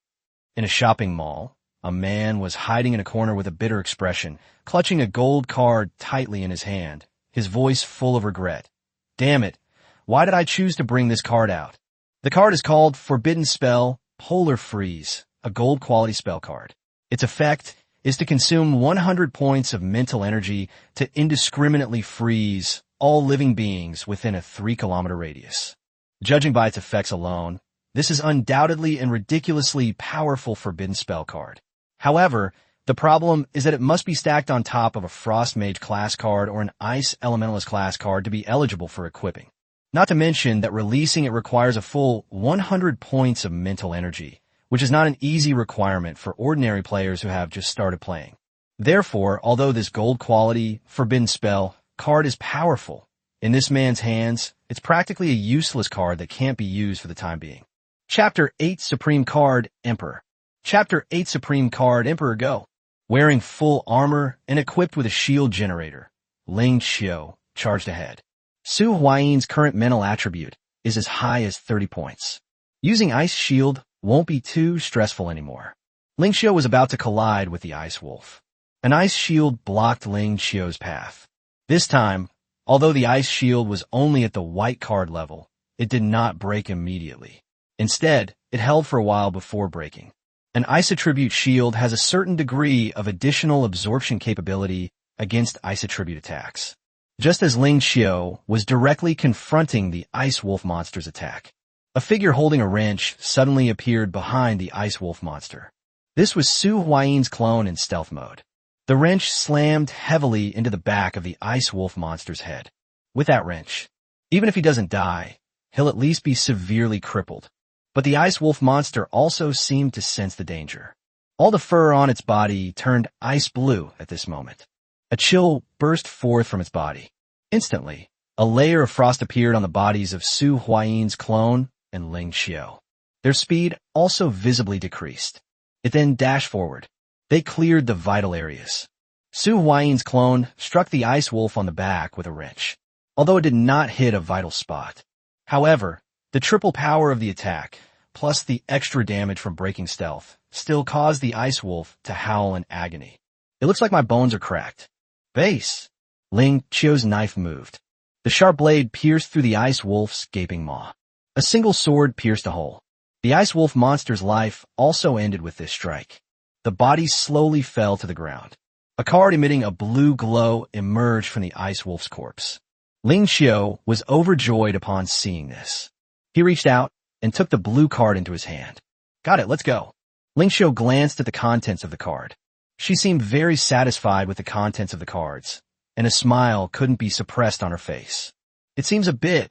In a shopping mall, a man was hiding in a corner with a bitter expression, clutching a gold card tightly in his hand, his voice full of regret. "Damn it, why did I choose to bring this card out?" The card is called Forbidden Spell Polar Freeze, a gold quality spell card. Its effect is to consume 100 points of mental energy to indiscriminately freeze all living beings within a 3-kilometer radius. Judging by its effects alone, this is undoubtedly and ridiculously powerful forbidden spell card. However, the problem is that it must be stacked on top of a Frost Mage class card or an Ice Elementalist class card to be eligible for equipping. Not to mention that releasing it requires a full 100 points of mental energy, which is not an easy requirement for ordinary players who have just started playing. Therefore, although this gold quality forbidden spell card is powerful, in this man's hands, it's practically a useless card that can't be used for the time being. Chapter 8 Supreme Card Emperor. Chapter 8 Supreme Card Emperor Go. Wearing full armor and equipped with a shield generator, Ling Xiao charged ahead. Su Huayin's current mental attribute is as high as 30 points. Using Ice Shield won't be too stressful anymore. Ling Xiao was about to collide with the Ice Wolf. An Ice Shield blocked Ling Xiao's path. This time, although the Ice Shield was only at the white card level, it did not break immediately. Instead, it held for a while before breaking. An Ice Attribute Shield has a certain degree of additional absorption capability against Ice Attribute attacks. Just as Ling Xiao was directly confronting the Ice Wolf monster's attack, a figure holding a wrench suddenly appeared behind the Ice Wolf monster. This was Su Huayin's clone in stealth mode. The wrench slammed heavily into the back of the Ice Wolf monster's head. With that wrench, even if he doesn't die, he'll at least be severely crippled. But the Ice Wolf monster also seemed to sense the danger. All the fur on its body turned ice blue at this moment. A chill burst forth from its body. Instantly, a layer of frost appeared on the bodies of Su Huayin's clone and Ling Xiao. Their speed also visibly decreased. It then dashed forward. They cleared the vital areas. Su Huayin's clone struck the Ice Wolf on the back with a wrench, although it did not hit a vital spot. However, the triple power of the attack, plus the extra damage from breaking stealth, still caused the Ice Wolf to howl in agony. "It looks like my bones are cracked." "Base!" Ling Xiao's knife moved. The sharp blade pierced through the Ice Wolf's gaping maw. A single sword pierced a hole. The Ice Wolf monster's life also ended with this strike. The body slowly fell to the ground. A card emitting a blue glow emerged from the Ice Wolf's corpse. Ling Xiao was overjoyed upon seeing this. He reached out and took the blue card into his hand. "Got it, let's go." Ling Xiao glanced at the contents of the card. She seemed very satisfied with the contents of the cards, and a smile couldn't be suppressed on her face. "It seems a bit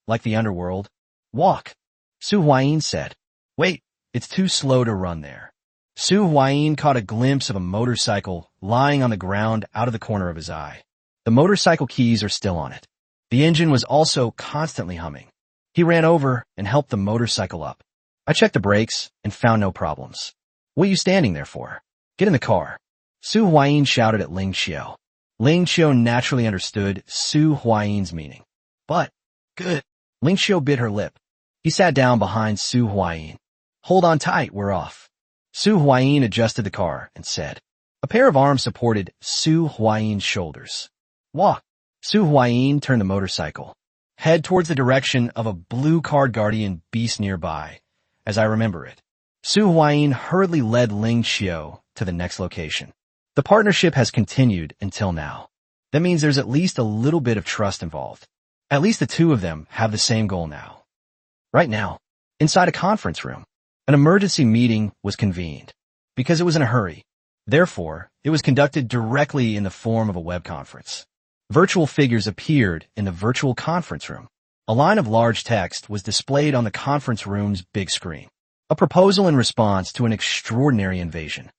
like the underworld." "Walk," Su Huayin said. "Wait, it's too slow to run there." Su Huayin caught a glimpse of a motorcycle lying on the ground out of the corner of his eye. The motorcycle keys are still on it. The engine was also constantly humming. He ran over and helped the motorcycle up. "I checked the brakes and found no problems." "What are you standing there for? Get in the car." Su Huayin shouted at Ling Xiao. Ling Xiao naturally understood Su Huayin's meaning. "But, good." Ling Xiao bit her lip. He sat down behind Su Huayin. "Hold on tight, we're off." Su Huayin adjusted the car and said. A pair of arms supported Su Huayin's shoulders. "Walk." Su Huayin turned the motorcycle. "Head towards the direction of a blue card guardian beast nearby, as I remember it." Su Huayin hurriedly led Ling Xiao to the next location. The partnership has continued until now. That means there's at least a little bit of trust involved. At least the two of them have the same goal now. Right now, inside a conference room, an emergency meeting was convened. Because it was in a hurry. Therefore, it was conducted directly in the form of a web conference. Virtual figures appeared in the virtual conference room. A line of large text was displayed on the conference room's big screen. A proposal in response to an extraordinary invasion.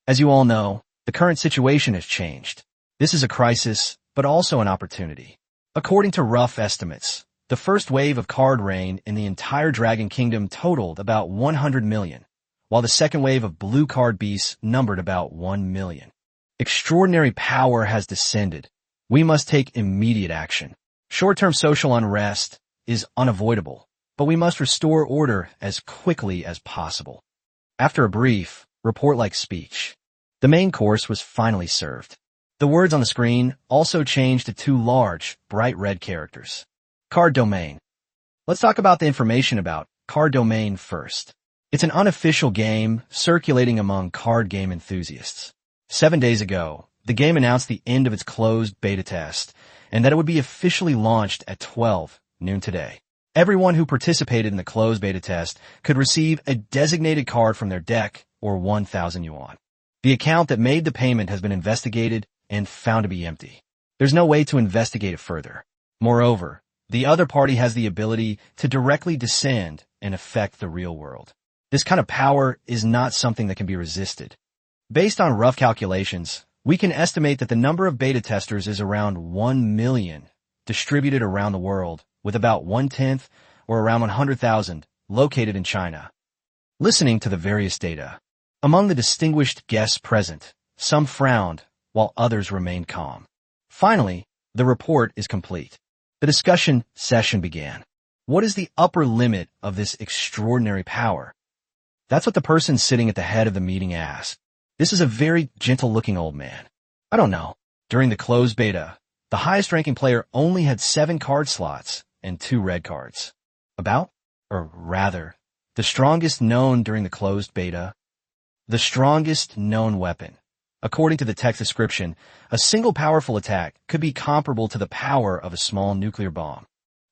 As you all know, the current situation has changed. This is a crisis, but also an opportunity. According to rough estimates, the first wave of card rain in the entire Dragon Kingdom totaled about 100 million, while the second wave of blue card beasts numbered about 1 million. Extraordinary power has descended. We must take immediate action. Short-term social unrest is unavoidable, but we must restore order as quickly as possible. After a brief, report-like speech, the main course was finally served. The words on the screen also changed to two large, bright red characters. Card Domain. Let's talk about the information about Card Domain first. It's an unofficial game circulating among card game enthusiasts. 7 days ago, the game announced the end of its closed beta test and that it would be officially launched at 12 noon today. Everyone who participated in the closed beta test could receive a designated card from their deck or 1,000 yuan. The account that made the payment has been investigated and found to be empty. There's no way to investigate it further. Moreover, the other party has the ability to directly descend and affect the real world. This kind of power is not something that can be resisted. Based on rough calculations, we can estimate that the number of beta testers is around 1 million, distributed around the world, with about 1/10 or around 100,000 located in China. Listening to the various data, among the distinguished guests present, some frowned, while others remained calm. Finally, the report is complete. The discussion session began. What is the upper limit of this extraordinary power? That's what the person sitting at the head of the meeting asked. This is a very gentle-looking old man. I don't know. During the closed beta, the highest-ranking player only had 7 card slots and 2 red cards. Or rather, the strongest known during the closed beta. The strongest known weapon. According to the text description, a single powerful attack could be comparable to the power of a small nuclear bomb.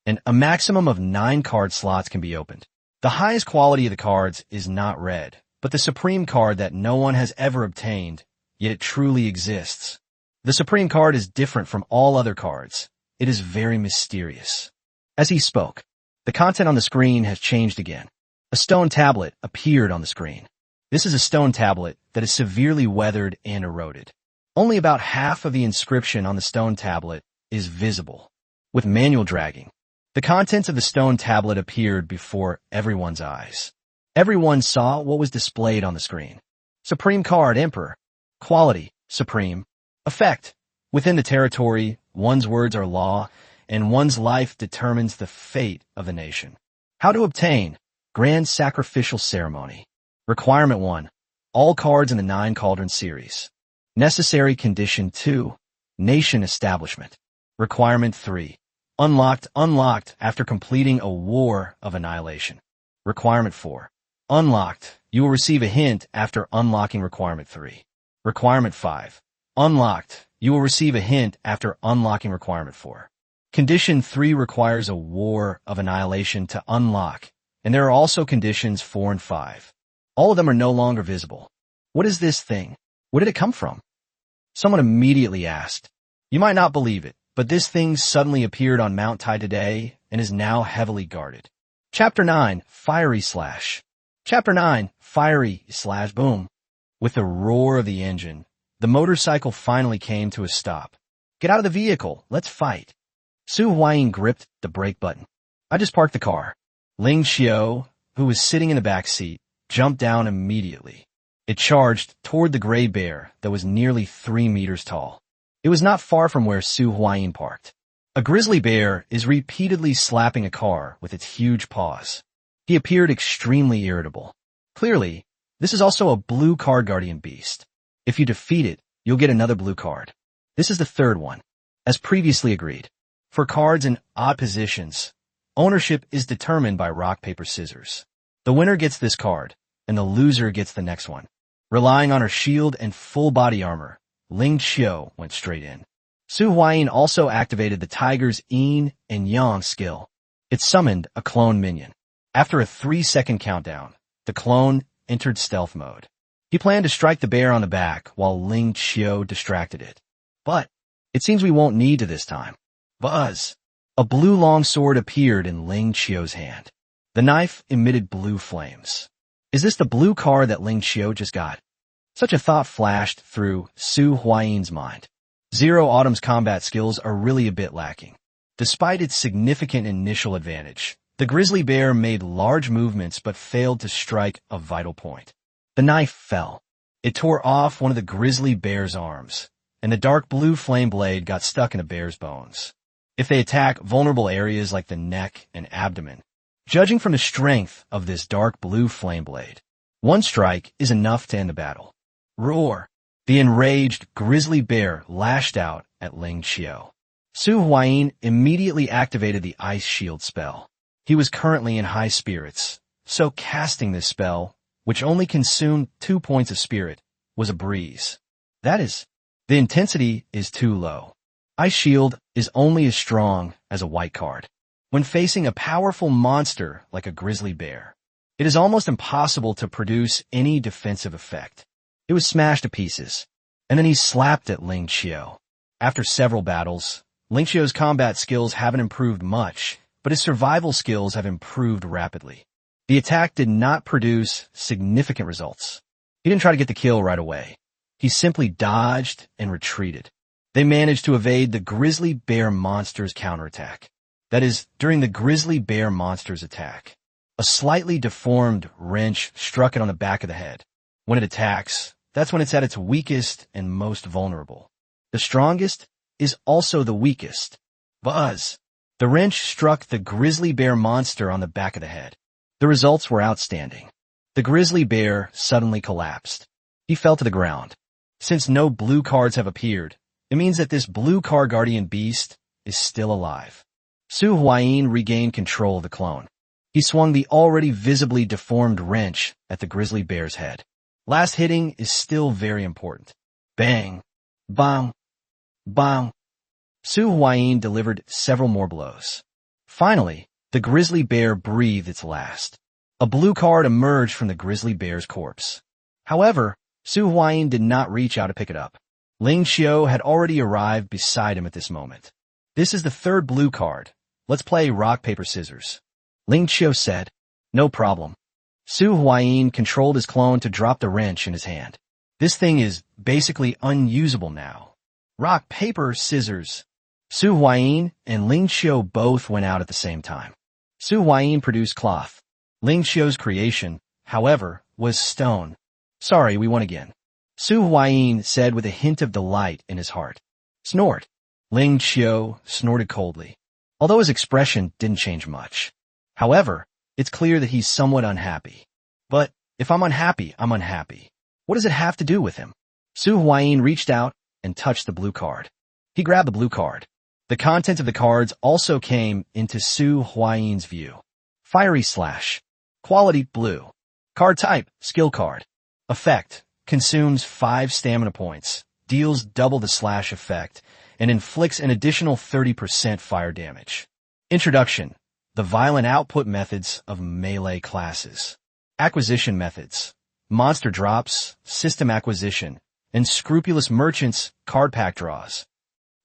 And a maximum of 9 card slots can be opened. The highest quality of the cards is not red, but the supreme card that no one has ever obtained, yet it truly exists. The supreme card is different from all other cards. It is very mysterious. As he spoke, the content on the screen has changed again. A stone tablet appeared on the screen. This is a stone tablet that is severely weathered and eroded. Only about half of the inscription on the stone tablet is visible. With manual dragging, the contents of the stone tablet appeared before everyone's eyes. Everyone saw what was displayed on the screen. Supreme card, Emperor. Quality, Supreme. Effect. Within the territory, one's words are law, and one's life determines the fate of the nation. How to obtain. Grand Sacrificial Ceremony. Requirement 1. All cards in the 9 Cauldron series. Necessary condition 2. Nation establishment. Requirement 3. Unlocked after completing a war of annihilation. Requirement 4. Unlocked. You will receive a hint after unlocking Requirement 3. Requirement 5. Unlocked. You will receive a hint after unlocking Requirement 4. Condition 3 requires a war of annihilation to unlock, and there are also conditions 4 and 5. All of them are no longer visible. What is this thing? Where did it come from? Someone immediately asked. You might not believe it, but this thing suddenly appeared on Mount Tai today and is now heavily guarded. Chapter 9, Fiery Slash. Chapter 9, Fiery Slash Boom. With the roar of the engine, the motorcycle finally came to a stop. Get out of the vehicle. Let's fight. Su Huayin gripped the brake button. I just parked the car. Ling Xiao, who was sitting in the back seat, jumped down immediately. It charged toward the gray bear that was nearly 3 meters tall. It was not far from where Su Huayin parked. A grizzly bear is repeatedly slapping a car with its huge paws. He appeared extremely irritable. Clearly, this is also a blue card guardian beast. If you defeat it, you'll get another blue card. This is the 3rd one. As previously agreed, for cards in odd positions, ownership is determined by rock, paper, scissors. The winner gets this card, and the loser gets the next one. Relying on her shield and full body armor, Ling Xiao went straight in. Su Huayin also activated the tiger's yin and yang skill. It summoned a clone minion. After a 3-second countdown, the clone entered stealth mode. He planned to strike the bear on the back while Ling Xiao distracted it. But it seems we won't need to this time. Buzz! A blue longsword appeared in Ling Qiu's hand. The knife emitted blue flames. Is this the blue card that Ling Qiu just got? Such a thought flashed through Su Huayin's mind. Zero Autumn's combat skills are really a bit lacking. Despite its significant initial advantage, the grizzly bear made large movements but failed to strike a vital point. The knife fell. It tore off one of the grizzly bear's arms, and the dark blue flame blade got stuck in the bear's bones. If they attack vulnerable areas like the neck and abdomen, judging from the strength of this dark blue flame blade, one strike is enough to end the battle. Roar! The enraged grizzly bear lashed out at Ling Qiu. Su Huayin immediately activated the Ice Shield spell. He was currently in high spirits, so casting this spell, which only consumed 2 points of spirit, was a breeze. That is, the intensity is too low. Ice Shield is only as strong as a white card. When facing a powerful monster like a grizzly bear, it is almost impossible to produce any defensive effect. It was smashed to pieces, and then he slapped at Ling Qiu. After several battles, Ling Qiu's combat skills haven't improved much, but his survival skills have improved rapidly. The attack did not produce significant results. He didn't try to get the kill right away. He simply dodged and retreated. They managed to evade the grizzly bear monster's counterattack. That is, during the grizzly bear monster's attack, a slightly deformed wrench struck it on the back of the head. When it attacks, that's when it's at its weakest and most vulnerable. The strongest is also the weakest. Buzz! The wrench struck the grizzly bear monster on the back of the head. The results were outstanding. The grizzly bear suddenly collapsed. He fell to the ground. Since no blue cards have appeared, it means that this blue card guardian beast is still alive. Su Huayin regained control of the clone. He swung the already visibly deformed wrench at the grizzly bear's head. Last hitting is still very important. Bang! Bang! Bang! Su Huayin delivered several more blows. Finally, the grizzly bear breathed its last. A blue card emerged from the grizzly bear's corpse. However, Su Huayin did not reach out to pick it up. Ling Qiu had already arrived beside him at this moment. This is the third blue card. Let's play rock, paper, scissors. Ling Qiu said. No problem. Su Huayin controlled his clone to drop the wrench in his hand. This thing is basically unusable now. Rock, paper, scissors. Su Huayin and Ling Qiu both went out at the same time. Su Huayin produced cloth. Ling Qiu's creation, however, was stone. Sorry, we won again. Su Huayin said with a hint of delight in his heart. Snort. Ling Qiu snorted coldly, although his expression didn't change much. However, it's clear that he's somewhat unhappy. But if I'm unhappy, I'm unhappy. What does it have to do with him? Su Huayin reached out and touched the blue card. He grabbed the blue card. The content of the cards also came into Su Huayin's view. Fiery Slash. Quality, blue. Card type, skill card. Effect, consumes 5 stamina points, deals double the slash effect, and inflicts an additional 30% fire damage. Introduction, the violent output methods of melee classes. Acquisition methods, monster drops, system acquisition, and scrupulous merchants card pack draws.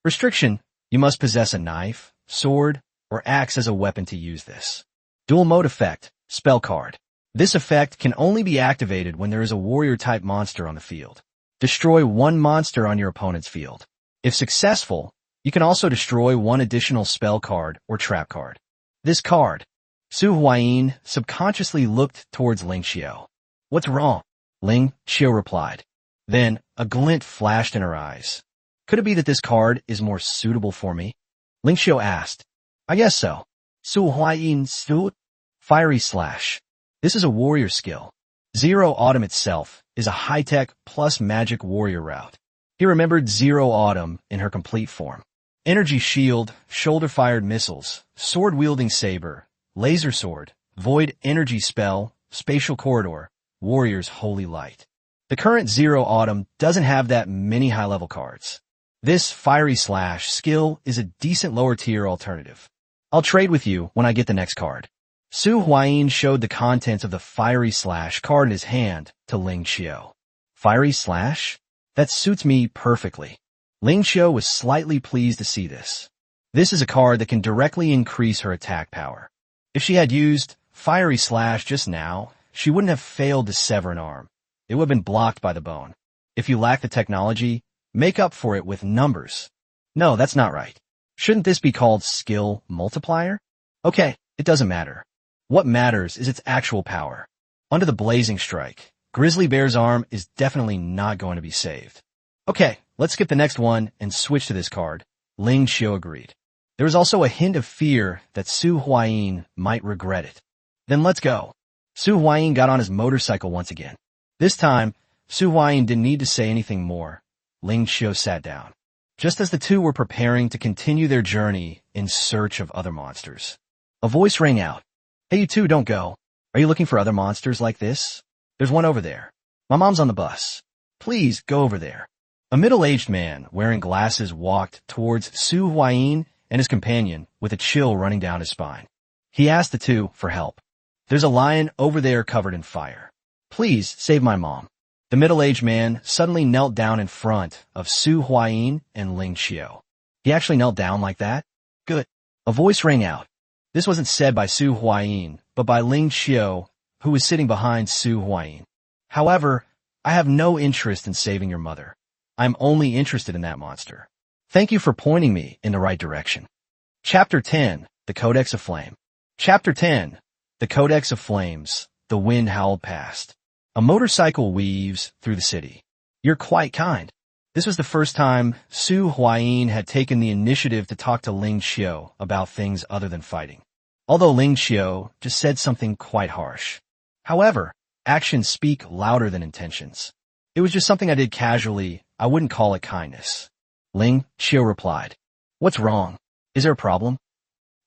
Restriction, you must possess a knife, sword, or axe as a weapon to use this. Dual mode effect, spell card. This effect can only be activated when there is a warrior-type monster on the field. Destroy 1 monster on your opponent's field. If successful, you can also destroy 1 additional spell card or trap card. This card. Su Huayin subconsciously looked towards Ling Qiu. What's wrong? Ling Qiu replied. Then, a glint flashed in her eyes. Could it be that this card is more suitable for me? Ling Qiu asked. I guess so. Su Huayin stood. Fiery Slash. This is a warrior skill. Zero Autumn itself is a high-tech plus magic warrior route. He remembered Zero Autumn in her complete form. Energy shield, shoulder-fired missiles, sword-wielding saber, laser sword, void energy spell, spatial corridor, warrior's holy light. The current Zero Autumn doesn't have that many high-level cards. This Fiery Slash skill is a decent lower-tier alternative. I'll trade with you when I get the next card. Su Huayin showed the contents of the Fiery Slash card in his hand to Ling Qiu. Fiery Slash? That suits me perfectly. Ling Qiu was slightly pleased to see this. This is a card that can directly increase her attack power. If she had used Fiery Slash just now, she wouldn't have failed to sever an arm. It would have been blocked by the bone. If you lack the technology, make up for it with numbers. No, that's not right. Shouldn't this be called skill multiplier? Okay, it doesn't matter. What matters is its actual power. Under the Blazing Strike, Grizzly Bear's arm is definitely not going to be saved. Okay, let's skip the next one and switch to this card. Ling Qiu agreed. There was also a hint of fear that Su Huayin might regret it. Then let's go. Su Huayin got on his motorcycle once again. This time, Su Huayin didn't need to say anything more. Ling Qiu sat down. Just as the two were preparing to continue their journey in search of other monsters, a voice rang out. Hey, you two, don't go. Are you looking for other monsters like this? There's one over there. My mom's on the bus. Please go over there. A middle-aged man wearing glasses walked towards Su Huayin and his companion with a chill running down his spine. He asked the two for help. There's a lion over there covered in fire. Please save my mom. The middle-aged man suddenly knelt down in front of Su Huayin and Ling Qiu. He actually knelt down like that? Good. A voice rang out. This wasn't said by Su Huayin, but by Ling Qiu, who was sitting behind Su Huayin. However, I have no interest in saving your mother. I'm only interested in that monster. Thank you for pointing me in the right direction. Chapter 10, The Codex of Flame. Chapter 10, The Codex of Flames. The wind howled past. A motorcycle weaves through the city. You're quite kind. This was the first time Su Huayin had taken the initiative to talk to Ling Qiu about things other than fighting. Although Ling Qiu just said something quite harsh. However, actions speak louder than intentions. It was just something I did casually. I wouldn't call it kindness. Ling Qiu replied. What's wrong? Is there a problem?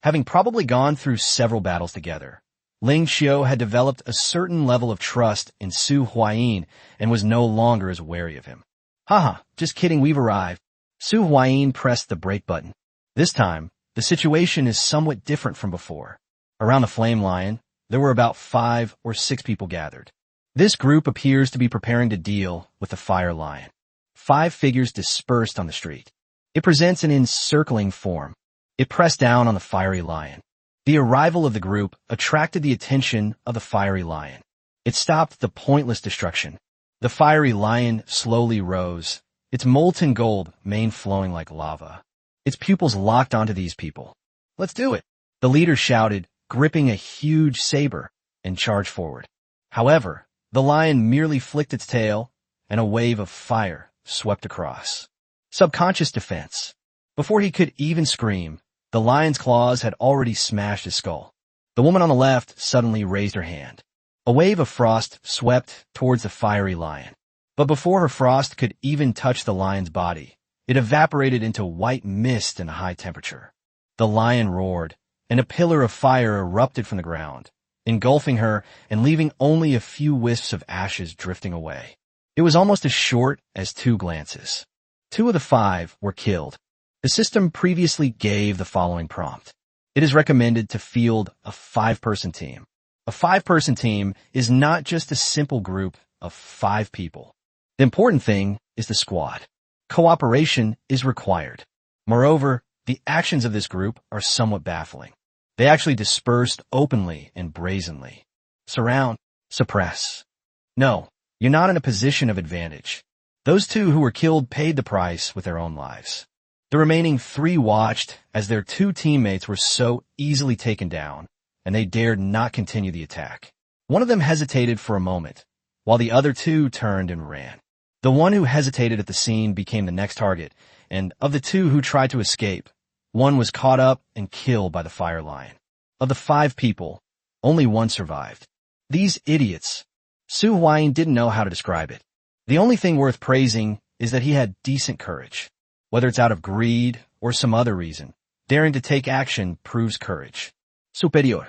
Having probably gone through several battles together, Ling Qiu had developed a certain level of trust in Su Huayin and was no longer as wary of him. Haha, just kidding, we've arrived. Su Huayin pressed the brake button. This time, the situation is somewhat different from before. Around the Flame Lion, there were about 5 or 6 people gathered. This group appears to be preparing to deal with the Fire Lion. 5 figures dispersed on the street. It presents an encircling form. It pressed down on the Fiery Lion. The arrival of the group attracted the attention of the Fiery Lion. It stopped the pointless destruction. The Fiery Lion slowly rose, its molten gold mane flowing like lava. Its pupils locked onto these people. Let's do it, the leader shouted, gripping a huge saber, and charged forward. However, the lion merely flicked its tail, and a wave of fire swept across. Subconscious defense. Before he could even scream, the lion's claws had already smashed his skull. The woman on the left suddenly raised her hand. A wave of frost swept towards the Fiery Lion. But before her frost could even touch the lion's body, it evaporated into white mist and a high temperature. The lion roared, and a pillar of fire erupted from the ground, engulfing her and leaving only a few wisps of ashes drifting away. It was almost as short as 2 glances. 2 of the 5 were killed. The system previously gave the following prompt. It is recommended to field a 5-person team. A 5-person team is not just a simple group of 5 people. The important thing is the squad. Cooperation is required. Moreover, the actions of this group are somewhat baffling. They actually dispersed openly and brazenly. Surround, suppress. No, you're not in a position of advantage. Those 2 who were killed paid the price with their own lives. The remaining 3 watched as their 2 teammates were so easily taken down, and they dared not continue the attack. One of them hesitated for a moment, while the other 2 turned and ran. The one who hesitated at the scene became the next target, and of the 2 who tried to escape, one was caught up and killed by the Fire Lion. Of the 5 people, only 1 survived. These idiots. Su Huayin didn't know how to describe it. The only thing worth praising is that he had decent courage. Whether it's out of greed or some other reason, daring to take action proves courage. Superior.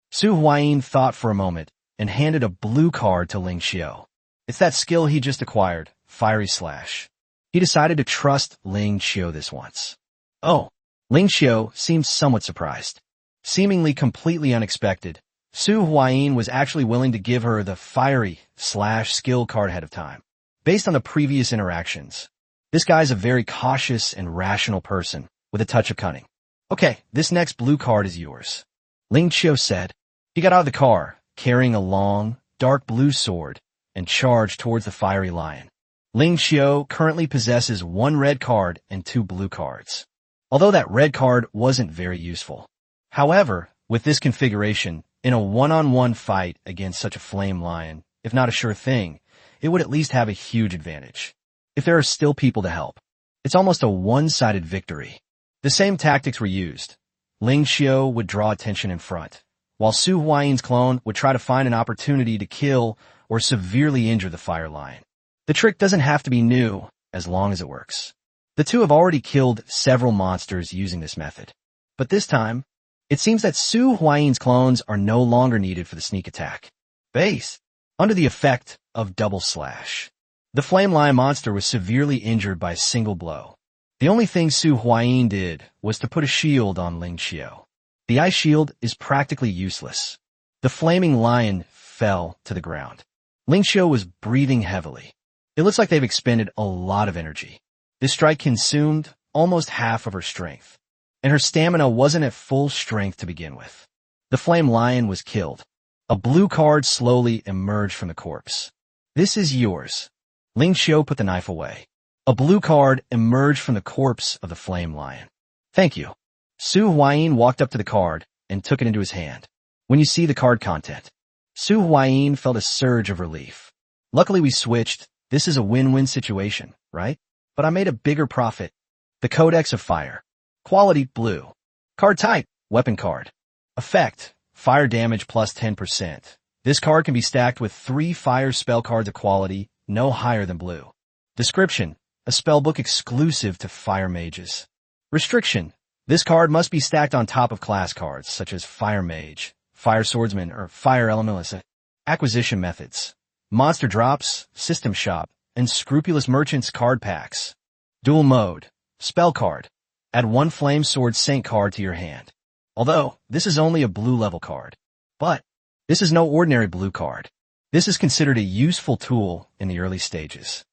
Su Huayin thought for a moment and handed a blue card to Ling Qiu. It's that skill he just acquired, Fiery Slash. He decided to trust Ling Qiu this once. Oh, Ling Qiu seemed somewhat surprised. Seemingly completely unexpected, Su Huayin was actually willing to give her the Fiery Slash skill card ahead of time. Based on the previous interactions, this guy's a very cautious and rational person with a touch of cunning. Okay, this next blue card is yours. Ling Qiu said. He got out of the car, carrying a long, dark blue sword, and charged towards the fiery lion. Ling Qiu currently possesses 1 red card and 2 blue cards, although that red card wasn't very useful. However, with this configuration, in a one-on-one fight against such a flame lion, if not a sure thing, it would at least have a huge advantage. If there are still people to help, it's almost a one-sided victory. The same tactics were used. Ling Qiu would draw attention in front, while Su Huayin's clone would try to find an opportunity to kill or severely injure the fire lion. The trick doesn't have to be new, as long as it works. The two have already killed several monsters using this method. But this time, it seems that Su Huayin's clones are no longer needed for the sneak attack. Base. Under the effect of double slash, the flame lion monster was severely injured by a single blow. The only thing Su Huayin did was to put a shield on Ling Qiu. The ice shield is practically useless. The flaming lion fell to the ground. Ling Qiu was breathing heavily. It looks like they've expended a lot of energy. This strike consumed almost half of her strength, and her stamina wasn't at full strength to begin with. The flame lion was killed. A blue card slowly emerged from the corpse. This is yours. Ling Qiu put the knife away. A blue card emerged from the corpse of the flame lion. Thank you. Su Huayin walked up to the card and took it into his hand. When you see the card content, Su Huayin felt a surge of relief. Luckily we switched. This is a win-win situation, right? But I made a bigger profit. The Codex of Fire. Quality, blue. Card type, weapon card. Effect, fire damage plus 10%. This card can be stacked with 3 fire spell cards of quality, no higher than blue. Description, a spellbook exclusive to fire mages. Restriction, this card must be stacked on top of class cards such as Fire Mage, Fire Swordsman, or Fire Elementalist. Acquisition methods, monster drops, system shop, and Scrupulous Merchants card packs. Dual mode, spell card. Add 1 Flame Sword Saint card to your hand. Although, this is only a blue level card. But, this is no ordinary blue card. This is considered a useful tool in the early stages.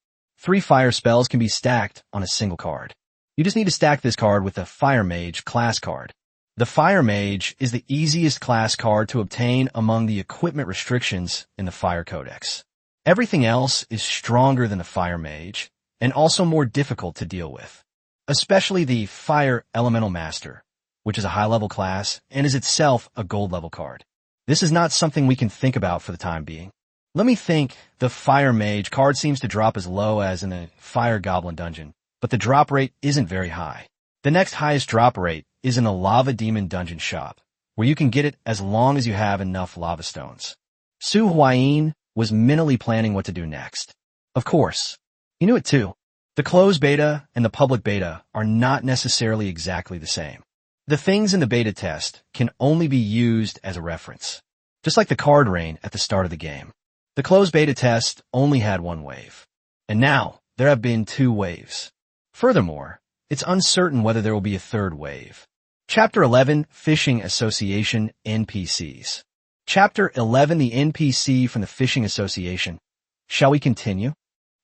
3 fire spells can be stacked on a single card. You just need to stack this card with a Fire Mage class card. The Fire Mage is the easiest class card to obtain among the equipment restrictions in the Fire Codex. Everything else is stronger than the Fire Mage, and also more difficult to deal with. Especially the Fire Elemental Master, which is a high-level class and is itself a gold-level card. This is not something we can think about for the time being. Let me think. The Fire Mage card seems to drop as low as in a Fire Goblin dungeon, but the drop rate isn't very high. The next highest drop rate is in a Lava Demon dungeon shop, where you can get it as long as you have enough lava stones. Su Huayin was mentally planning what to do next. Of course, he knew it too. The closed beta and the public beta are not necessarily exactly the same. The things in the beta test can only be used as a reference, just like the card rain at the start of the game. The closed beta test only had 1 wave, and now there have been 2 waves. Furthermore, it's uncertain whether there will be a 3rd wave. Chapter 11, Fishing Association NPCs. Chapter 11, the NPC from the Fishing Association. Shall we continue?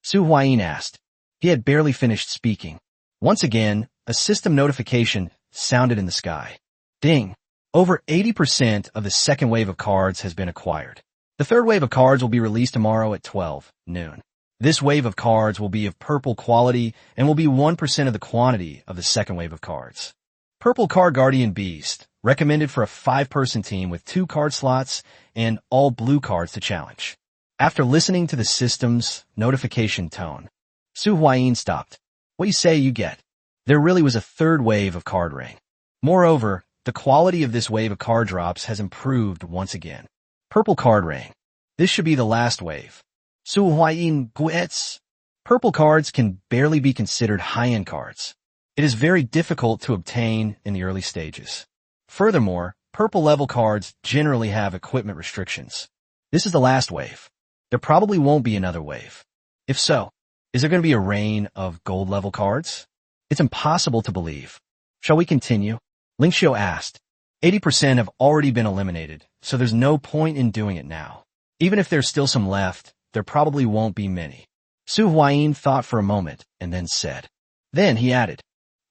Su Huayin asked. He had barely finished speaking. Once again, a system notification sounded in the sky. Ding! Over 80% of the 2nd wave of cards has been acquired. The 3rd wave of cards will be released tomorrow at 12 noon. This wave of cards will be of purple quality and will be 1% of the quantity of the 2nd wave of cards. Purple Card Guardian Beast, recommended for a 5-person team with 2 card slots and all blue cards to challenge. After listening to the system's notification tone, Su Huayin stopped. What you say you get. There really was a 3rd wave of card rain. Moreover, the quality of this wave of card drops has improved once again. Purple card rain. This should be the last wave. Su Huayin Guets. Purple cards can barely be considered high-end cards. It is very difficult to obtain in the early stages. Furthermore, purple level cards generally have equipment restrictions. This is the last wave. There probably won't be another wave. If so, is there going to be a rain of gold level cards? It's impossible to believe. Shall we continue? Ling Qiu asked. 80% have already been eliminated, so there's no point in doing it now. Even if there's still some left, there probably won't be many. Su Huayin thought for a moment and then said. Then he added.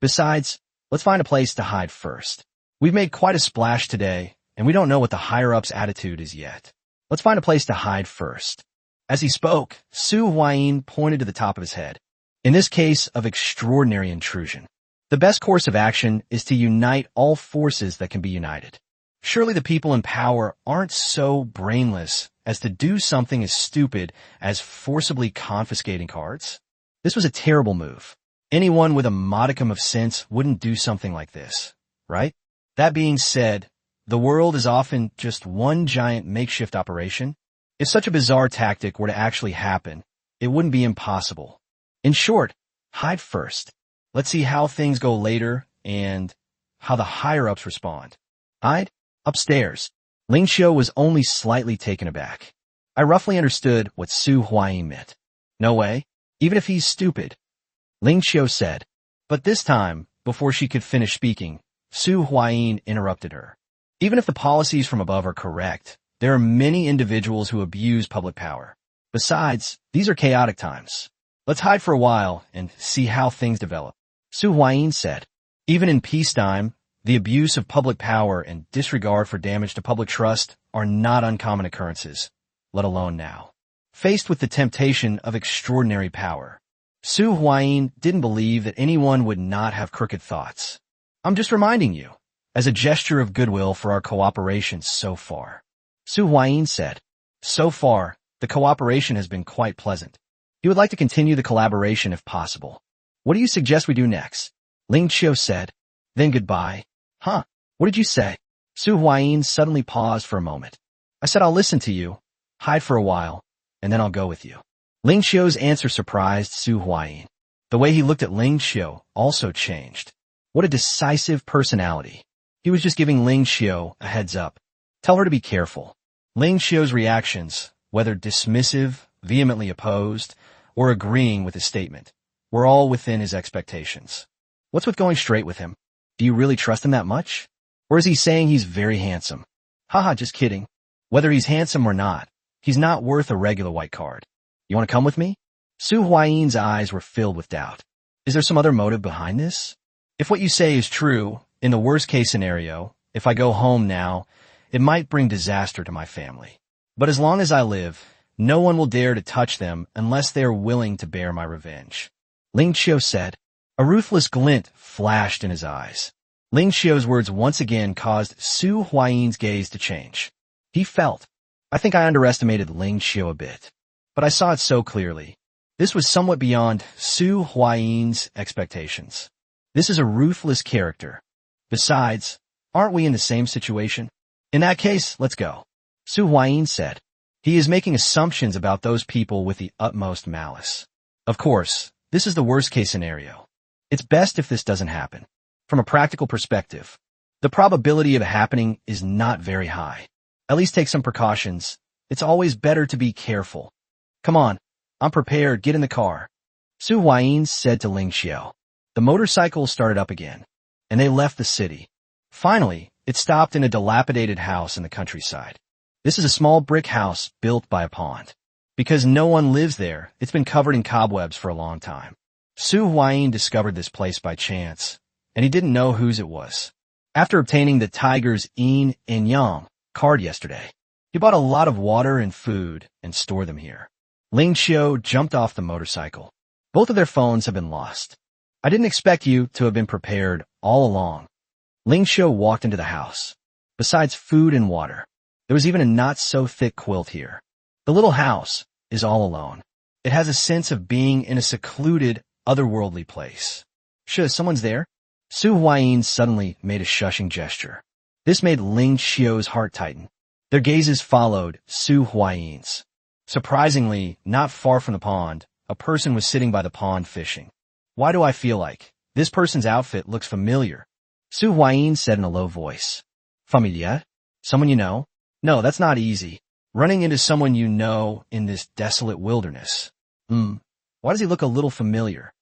Besides, Let's find a place to hide first. We've made quite a splash today, and we don't know what the higher-up's attitude is yet. Let's find a place to hide first. As he spoke, Su Huayin pointed to the top of his head. In this case of extraordinary intrusion, the best course of action is to unite all forces that can be united. Surely the people in power aren't so brainless as to do something as stupid as forcibly confiscating cards? This was a terrible move. Anyone with a modicum of sense wouldn't do something like this, right? That being said, the world is often just one giant makeshift operation. If such a bizarre tactic were to actually happen, it wouldn't be impossible. In short, hide first. Let's see how things go later and how the higher-ups respond. Hide? Upstairs. Ling Xiu was only slightly taken aback. I roughly understood what Su Huayin meant. No way. Even if he's stupid. Ling Xiu said. But this time, before she could finish speaking, Su Huayin interrupted her. Even if the policies from above are correct, there are many individuals who abuse public power. Besides, these are chaotic times. Let's hide for a while and see how things develop. Su Huayin said. Even in peacetime, the abuse of public power and disregard for damage to public trust are not uncommon occurrences, let alone now. Faced with the temptation of extraordinary power, Su Huayin didn't believe that anyone would not have crooked thoughts. I'm just reminding you, as a gesture of goodwill for our cooperation so far. Su Huayin said, so far, the cooperation has been quite pleasant. He would like to continue the collaboration if possible. What do you suggest we do next? Ling Xiu said, then goodbye. Huh? What did you say? Su Huayin suddenly paused for a moment. I said I'll listen to you, hide for a while, and then I'll go with you. Ling Xiu's answer surprised Su Huayin. The way he looked at Ling Xiu also changed. What a decisive personality. He was just giving Ling Xiu a heads up. Tell her to be careful. Ling Xiu's reactions, whether dismissive, vehemently opposed, or agreeing with his statement, were all within his expectations. What's with going straight with him? Do you really trust him that much? Or is he saying he's very handsome? Haha, just kidding. Whether he's handsome or not, he's not worth a regular white card. You want to come with me? Su Huayin's eyes were filled with doubt. Is there some other motive behind this? If what you say is true, in the worst-case scenario, if I go home now, it might bring disaster to my family. But as long as I live, no one will dare to touch them unless they are willing to bear my revenge. Ling Xiu said. A ruthless glint flashed in his eyes. Ling Xiu's words once again caused Su Huayin's gaze to change. He felt. I think I underestimated Ling Xiu a bit. But I saw it so clearly. This was somewhat beyond Su Huayin's expectations. This is a ruthless character. Besides, aren't we in the same situation? In that case, let's go. Su Huayin said. He is making assumptions about those people with the utmost malice. Of course, this is the worst-case scenario. It's best if this doesn't happen. From a practical perspective, the probability of it happening is not very high. At least take some precautions. It's always better to be careful. Come on, I'm prepared, get in the car. Su Huayin said to Ling Xiu. The motorcycle started up again, and they left the city. Finally, it stopped in a dilapidated house in the countryside. This is a small brick house built by a pond. Because no one lives there, it's been covered in cobwebs for a long time. Su Huayin discovered this place by chance, and he didn't know whose it was. After obtaining the Tiger's Yin and Yang card yesterday, he bought a lot of water and food and stored them here. Ling Xiu jumped off the motorcycle. Both of their phones have been lost. I didn't expect you to have been prepared all along. Ling Xiu walked into the house. Besides food and water, there was even a not-so-thick quilt here. The little house is all alone. It has a sense of being in a secluded, otherworldly place. Someone's there? Su Huayin suddenly made a shushing gesture. This made Ling Xiu's heart tighten. Their gazes followed Su Huayin's. Surprisingly, not far from the pond, a person was sitting by the pond fishing. Why do I feel like this person's outfit looks familiar? Su Huayin said in a low voice. Familiar? Someone you know? No, that's not easy. Running into someone you know in this desolate wilderness. Why does he look a little familiar?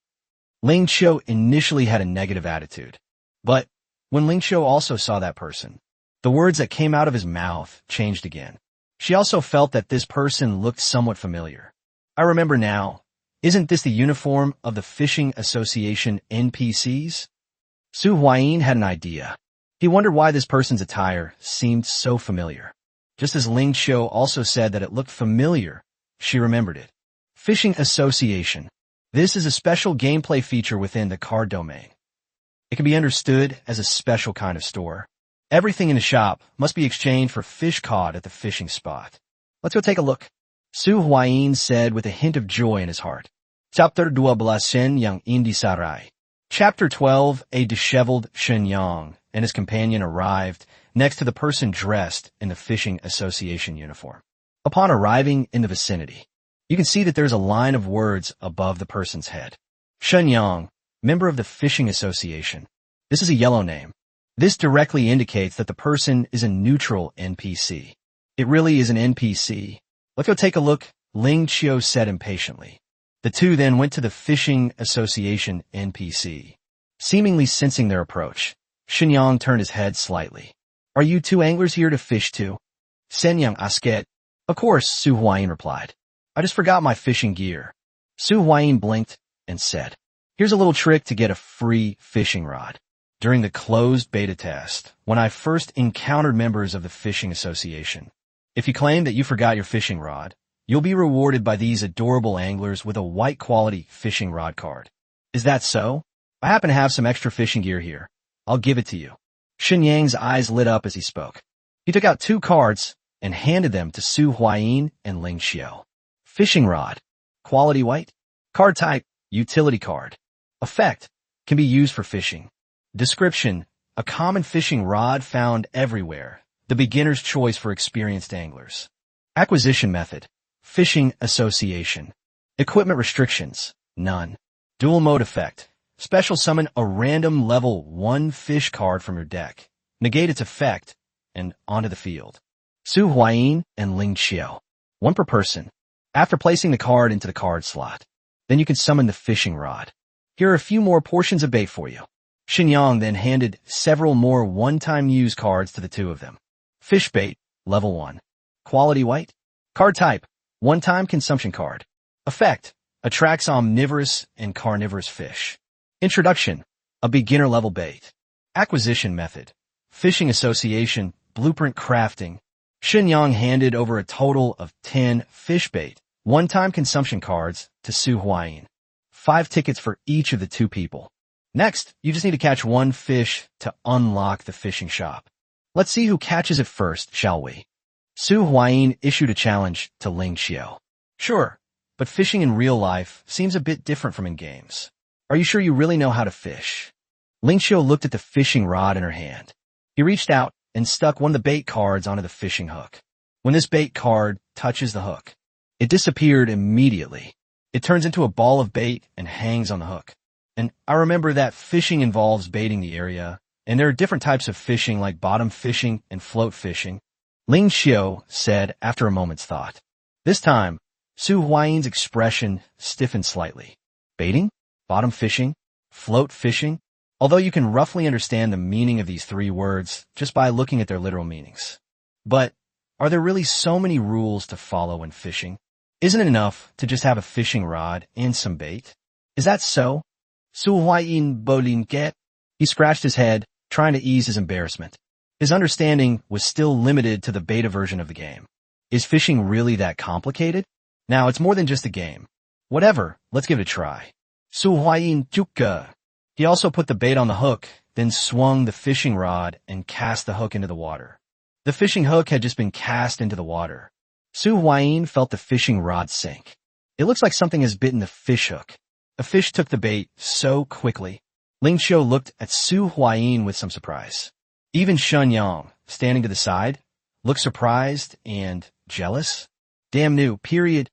Ling Xiu initially had a negative attitude. But when Ling Xiu also saw that person, the words that came out of his mouth changed again. She also felt that this person looked somewhat familiar. I remember now. Isn't this the uniform of the Fishing Association NPCs? Su Huayin had an idea. He wondered why this person's attire seemed so familiar. Just as Ling Qiu also said that it looked familiar, she remembered it. Fishing Association. This is a special gameplay feature within the card domain. It can be understood as a special kind of store. Everything in the shop must be exchanged for fish caught at the fishing spot. Let's go take a look. Su Huayin said with a hint of joy in his heart. Chapter 12 yang Indi Sarai. Chapter 12, a disheveled Shen Yang and his companion arrived next to the person dressed in the Fishing Association uniform. Upon arriving in the vicinity, you can see that there's a line of words above the person's head. Shen Yang, member of the Fishing Association. This is a yellow name. This directly indicates that the person is a neutral NPC. It really is an NPC. Let's go take a look, Ling Qiu said impatiently. The two then went to the Fishing Association NPC. Seemingly sensing their approach, Shen Yang turned his head slightly. Are you two anglers here to fish too? Sen Yang asked. Of course, Su Huayin replied. I just forgot my fishing gear. Su Huayin blinked and said, here's a little trick to get a free fishing rod. During the closed beta test, when I first encountered members of the Fishing Association, if you claim that you forgot your fishing rod, you'll be rewarded by these adorable anglers with a white quality fishing rod card. Is that so? I happen to have some extra fishing gear here. I'll give it to you. Shen Yang's eyes lit up as he spoke. He took out 2 cards and handed them to Su Huayin and Ling Qiu. Fishing rod. Quality white. Card type. Utility card. Effect. Can be used for fishing. Description. A common fishing rod found everywhere. The beginner's choice for experienced anglers. Acquisition method. Fishing Association. Equipment restrictions. None. Dual mode effect. Special summon a random level 1 fish card from your deck. Negate its effect and onto the field. Su Huayin and Ling Qiu. 1 per person. After placing the card into the card slot, then you can summon the fishing rod. Here are a few more portions of bait for you. Shen Yang then handed several more one-time use cards to the 2 of them. Fish bait, level 1. Quality white. Card type, one-time consumption card. Effect, attracts omnivorous and carnivorous fish. Introduction, a beginner level bait. Acquisition method, Fishing Association, blueprint crafting. Shen Yang handed over a total of 10 fish bait, one-time consumption cards to Su Huayin. 5 tickets for each of the 2 people. Next, you just need to catch 1 fish to unlock the fishing shop. Let's see who catches it first, shall we? Su Huayin issued a challenge to Ling Qiu. Sure, but fishing in real life seems a bit different from in games. Are you sure you really know how to fish? Ling Qiu looked at the fishing rod in her hand. He reached out and stuck one of the bait cards onto the fishing hook. When this bait card touches the hook, it disappeared immediately. It turns into a ball of bait and hangs on the hook. And I remember that fishing involves baiting the area, and there are different types of fishing like bottom fishing and float fishing. Ling Qiu said after a moment's thought. This time, Su Huayin's expression stiffened slightly. Baiting? Bottom fishing? Float fishing? Although you can roughly understand the meaning of these 3 words just by looking at their literal meanings. But are there really so many rules to follow when fishing? Isn't it enough to just have a fishing rod and some bait? Is that so? Su Huayin bolinket. He scratched his head, trying to ease his embarrassment. His understanding was still limited to the beta version of the game. Is fishing really that complicated? Now, it's more than just a game. Whatever, let's give it a try. Su Huayin juka. He also put the bait on the hook, then swung the fishing rod and cast the hook into the water. The fishing hook had just been cast into the water. Su Huayin felt the fishing rod sink. It looks like something has bitten the fish hook. A fish took the bait so quickly. Ling Qiu looked at Su Huayin with some surprise. Even Shen Yang, standing to the side, looked surprised and jealous. Damn new, period.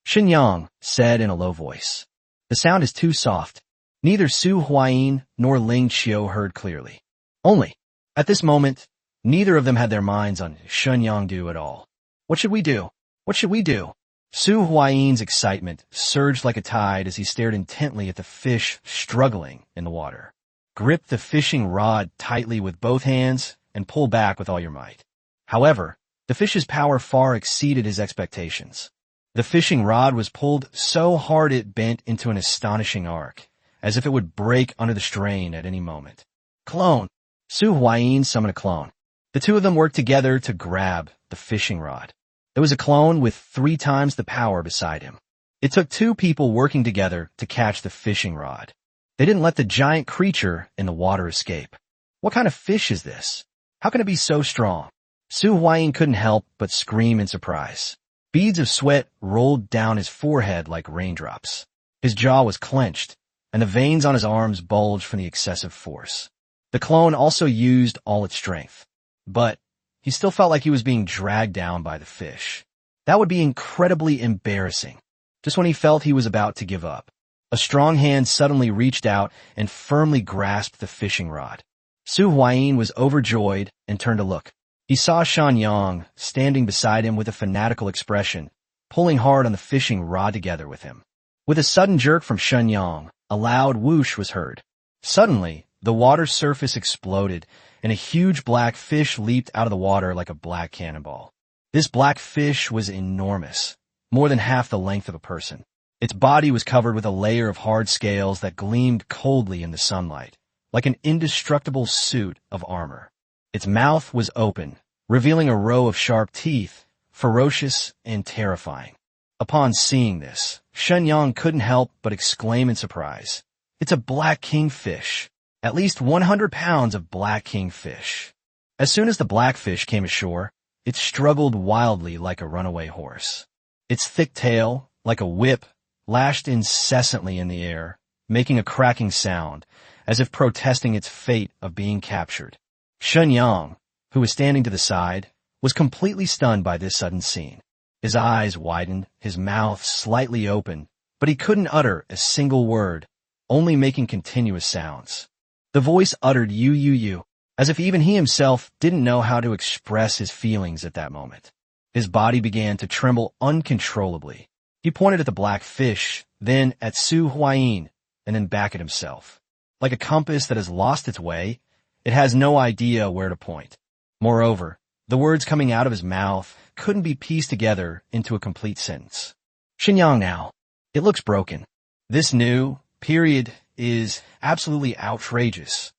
Shen Yang said in a low voice. The sound is too soft. Neither Su Huayin nor Ling Qiu heard clearly. Only, at this moment, neither of them had their minds on Shen Yang at all. What should we do? What should we do? Su Huayin's excitement surged like a tide as he stared intently at the fish struggling in the water. Grip the fishing rod tightly with both hands and pull back with all your might. However, the fish's power far exceeded his expectations. The fishing rod was pulled so hard it bent into an astonishing arc, as if it would break under the strain at any moment. Clone. Su Huayin summoned a clone. The two of them worked together to grab the fishing rod. There was a clone with 3 times the power beside him. It took 2 people working together to catch the fishing rod. They didn't let the giant creature in the water escape. What kind of fish is this? How can it be so strong? Su Huayin couldn't help but scream in surprise. Beads of sweat rolled down his forehead like raindrops. His jaw was clenched, and the veins on his arms bulged from the excessive force. The clone also used all its strength, but he still felt like he was being dragged down by the fish. That would be incredibly embarrassing. Just when he felt he was about to give up, a strong hand suddenly reached out and firmly grasped the fishing rod. Su Huayin was overjoyed and turned to look. He saw Shen Yang standing beside him with a fanatical expression, pulling hard on the fishing rod together with him. With a sudden jerk from Shen Yang, a loud whoosh was heard. Suddenly, the water surface exploded, and a huge black fish leaped out of the water like a black cannonball. This black fish was enormous, more than half the length of a person. Its body was covered with a layer of hard scales that gleamed coldly in the sunlight, like an indestructible suit of armor. Its mouth was open, revealing a row of sharp teeth, ferocious and terrifying. Upon seeing this, Shen Yang couldn't help but exclaim in surprise. It's a black kingfish. At least 100 pounds of black kingfish. As soon as the blackfish came ashore, it struggled wildly like a runaway horse. Its thick tail, like a whip, lashed incessantly in the air, making a cracking sound, as if protesting its fate of being captured. Shen Yang, who was standing to the side, was completely stunned by this sudden scene. His eyes widened, his mouth slightly open, but he couldn't utter a single word, only making continuous sounds. The voice uttered you, as if even he himself didn't know how to express his feelings at that moment. His body began to tremble uncontrollably. He pointed at the black fish, then at Su Huayin, and then back at himself. Like a compass that has lost its way, it has no idea where to point. Moreover, the words coming out of his mouth couldn't be pieced together into a complete sentence. Shenyang now. It looks broken. This new period is absolutely outrageous.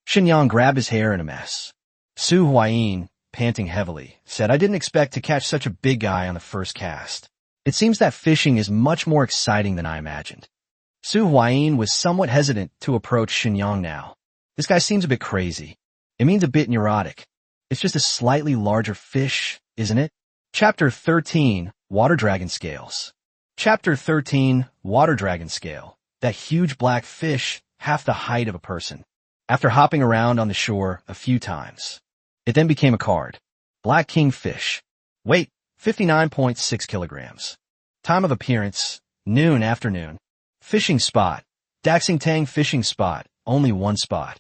Shenyang grabbed his hair in a mess. Su Huayin, panting heavily, said, I didn't expect to catch such a big guy on the first cast. It seems that fishing is much more exciting than I imagined. Su Huayin was somewhat hesitant to approach Shenyang now. This guy seems a bit crazy. It means a bit neurotic. It's just a slightly larger fish, isn't it? Chapter 13, Water Dragon Scales. Chapter 13, Water Dragon Scale. That huge black fish, half the height of a person. After hopping around on the shore a few times, it then became a card. Black kingfish. Weight, 59.6 kilograms. Time of appearance, noon afternoon. Fishing spot, Daxingtang fishing spot, only 1 spot.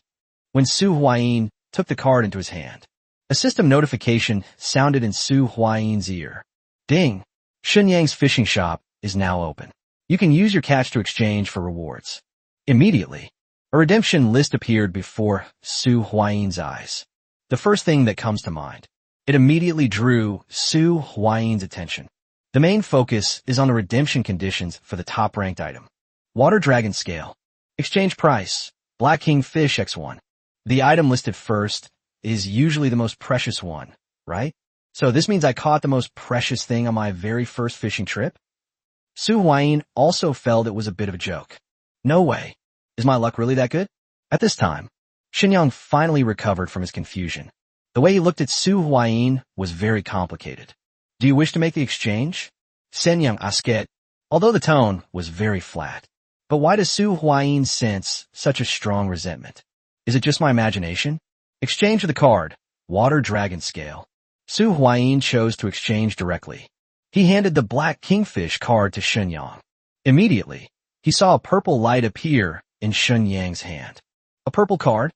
When Su Huayin took the card into his hand, a system notification sounded in Su Huayin's ear. Ding! Shenyang's fishing shop is now open. You can use your catch to exchange for rewards. Immediately, a redemption list appeared before Su Huayin's eyes. The first thing that comes to mind. It immediately drew Su Huayin's attention. The main focus is on the redemption conditions for the top-ranked item. Water Dragon Scale. Exchange price, Black Kingfish X1. The item listed first is usually the most precious one, right? So this means I caught the most precious thing on my very first fishing trip? Su Huayin also felt it was a bit of a joke. No way. Is my luck really that good? At this time, Shenyang finally recovered from his confusion. The way he looked at Su Huayin was very complicated. Do you wish to make the exchange? Shenyang asked, although the tone was very flat. But why does Su Huayin sense such a strong resentment? Is it just my imagination? Exchange of the card, Water Dragon Scale. Su Huayin chose to exchange directly. He handed the Black Kingfish card to Shenyang. Immediately, he saw a purple light appear in Shenyang's hand. A purple card?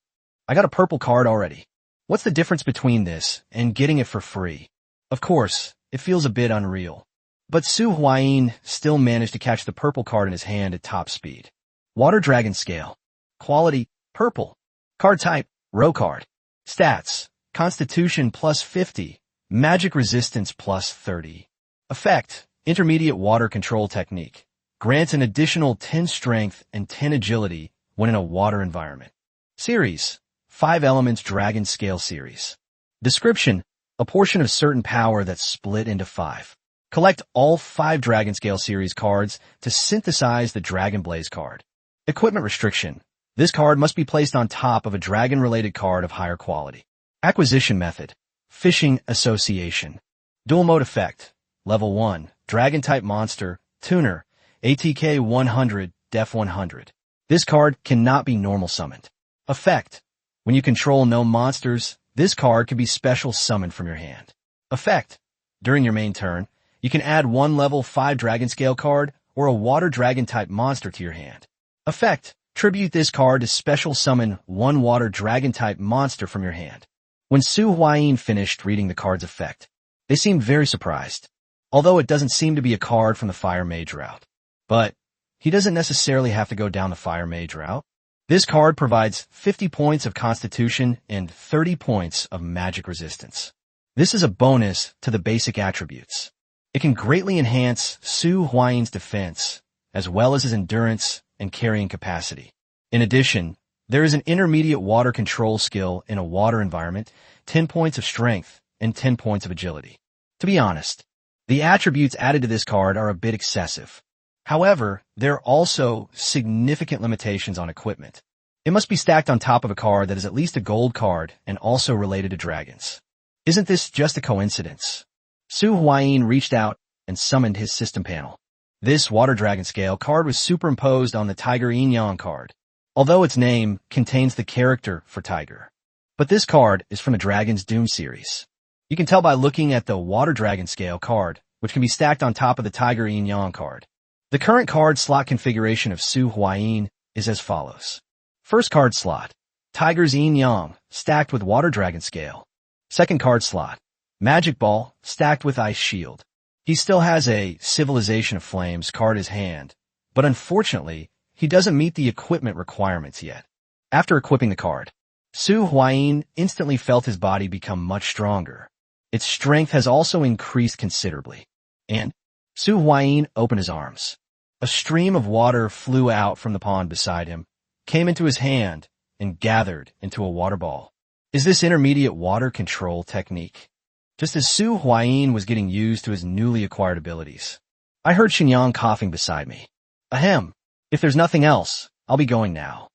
I got a purple card already. What's the difference between this and getting it for free? Of course, it feels a bit unreal. But Su Huayin still managed to catch the purple card in his hand at top speed. Water Dragon Scale. Quality, purple. Card type, row card. Stats, Constitution plus 50, Magic Resistance plus 30. Effect, Intermediate Water Control Technique. Grants an additional 10 strength and 10 agility when in a water environment. Series, 5 Elements Dragon Scale Series. Description: a portion of certain power that's split into 5. Collect all 5 Dragon Scale Series cards to synthesize the Dragon Blaze card. Equipment restriction: this card must be placed on top of a dragon-related card of higher quality. Acquisition method: Fishing Association. Dual mode effect: Level 1, Dragon-type monster, Tuner, ATK 100, Def 100. This card cannot be normal summoned. Effect: when you control no monsters, this card can be special summoned from your hand. Effect: during your main turn, you can add 1 level 5 Dragon Scale card or a Water Dragon-type monster to your hand. Effect: tribute this card to special summon 1 Water Dragon-type monster from your hand. When Su Huayin finished reading the card's effect, they seemed very surprised, although it doesn't seem to be a card from the Fire Mage route. But he doesn't necessarily have to go down the Fire Mage route. This card provides 50 points of Constitution and 30 points of magic resistance. This is a bonus to the basic attributes. It can greatly enhance Su Huayin's defense, as well as his endurance and carrying capacity. In addition, there is an intermediate water control skill in a water environment, 10 points of strength, and 10 points of agility. To be honest, the attributes added to this card are a bit excessive. However, there are also significant limitations on equipment. It must be stacked on top of a card that is at least a gold card and also related to dragons. Isn't this just a coincidence? Su Huayin reached out and summoned his system panel. This Water Dragon Scale card was superimposed on the Tiger Yin Yang card, although its name contains the character for tiger. But this card is from the Dragon's Doom series. You can tell by looking at the Water Dragon Scale card, which can be stacked on top of the Tiger Yin Yang card. The current card slot configuration of Su Huayin is as follows. First card slot, Tiger's Yin Yang, stacked with Water Dragon Scale. Second card slot, Magic Ball, stacked with Ice Shield. He still has a Civilization of Flames card in his hand, but unfortunately, he doesn't meet the equipment requirements yet. After equipping the card, Su Huayin instantly felt his body become much stronger. Its strength has also increased considerably. And Su Huayin opened his arms. A stream of water flew out from the pond beside him, came into his hand, and gathered into a water ball. Is this intermediate water control technique? Just as Su Huayin was getting used to his newly acquired abilities, I heard Xinyang coughing beside me. Ahem. If there's nothing else, I'll be going now.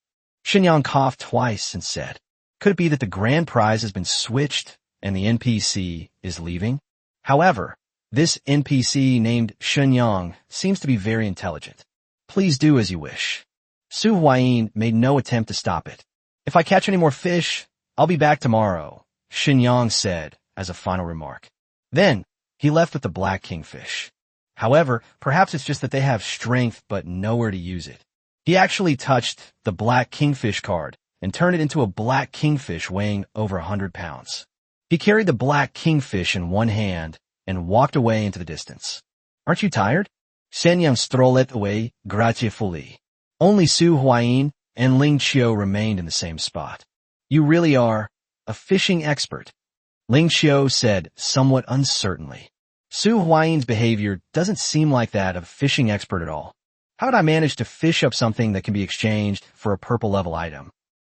Xinyang coughed twice and said, could it be that the grand prize has been switched and the NPC is leaving? However, this NPC named Xinyang seems to be very intelligent. Please do as you wish. Su Huayin made no attempt to stop it. If I catch any more fish, I'll be back tomorrow, Xinyang said as a final remark. Then, he left with the black kingfish. However, perhaps it's just that they have strength but nowhere to use it. He actually touched the black kingfish card and turned it into a black kingfish weighing over 100 pounds. He carried the black kingfish in one hand and walked away into the distance. Aren't you tired? Xinyang strolled away gratefully. Only Su Huayin and Ling Qiu remained in the same spot. You really are a fishing expert, Ling Qiu said somewhat uncertainly. Su Huayin's behavior doesn't seem like that of a fishing expert at all. How'd I manage to fish up something that can be exchanged for a purple level item?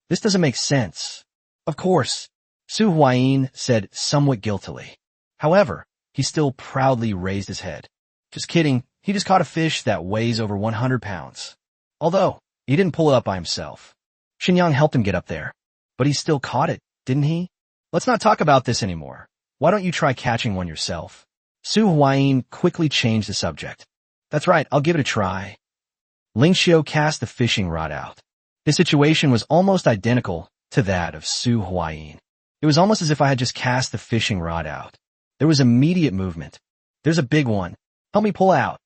This doesn't make sense. Of course, Su Huayin said somewhat guiltily. However, he still proudly raised his head. Just kidding, he just caught a fish that weighs over 100 pounds. Although, he didn't pull it up by himself. Xinyang helped him get up there. But he still caught it, didn't he? Let's not talk about this anymore. Why don't you try catching one yourself? Su Huayin quickly changed the subject. That's right, I'll give it a try. Ling Qiu cast the fishing rod out. His situation was almost identical to that of Su Huayin. It was almost as if I had just cast the fishing rod out. There was immediate movement. There's a big one. Help me pull out.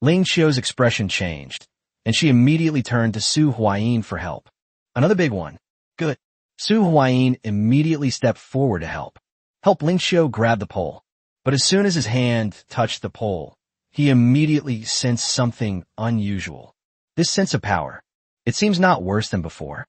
Ling Qiu's expression changed, and she immediately turned to Su Huayin for help. Another big one. Good. Su Huayin immediately stepped forward to help. Help Ling Qiu grab the pole. But as soon as his hand touched the pole, he immediately sensed something unusual. This sense of power. It seems not worse than before.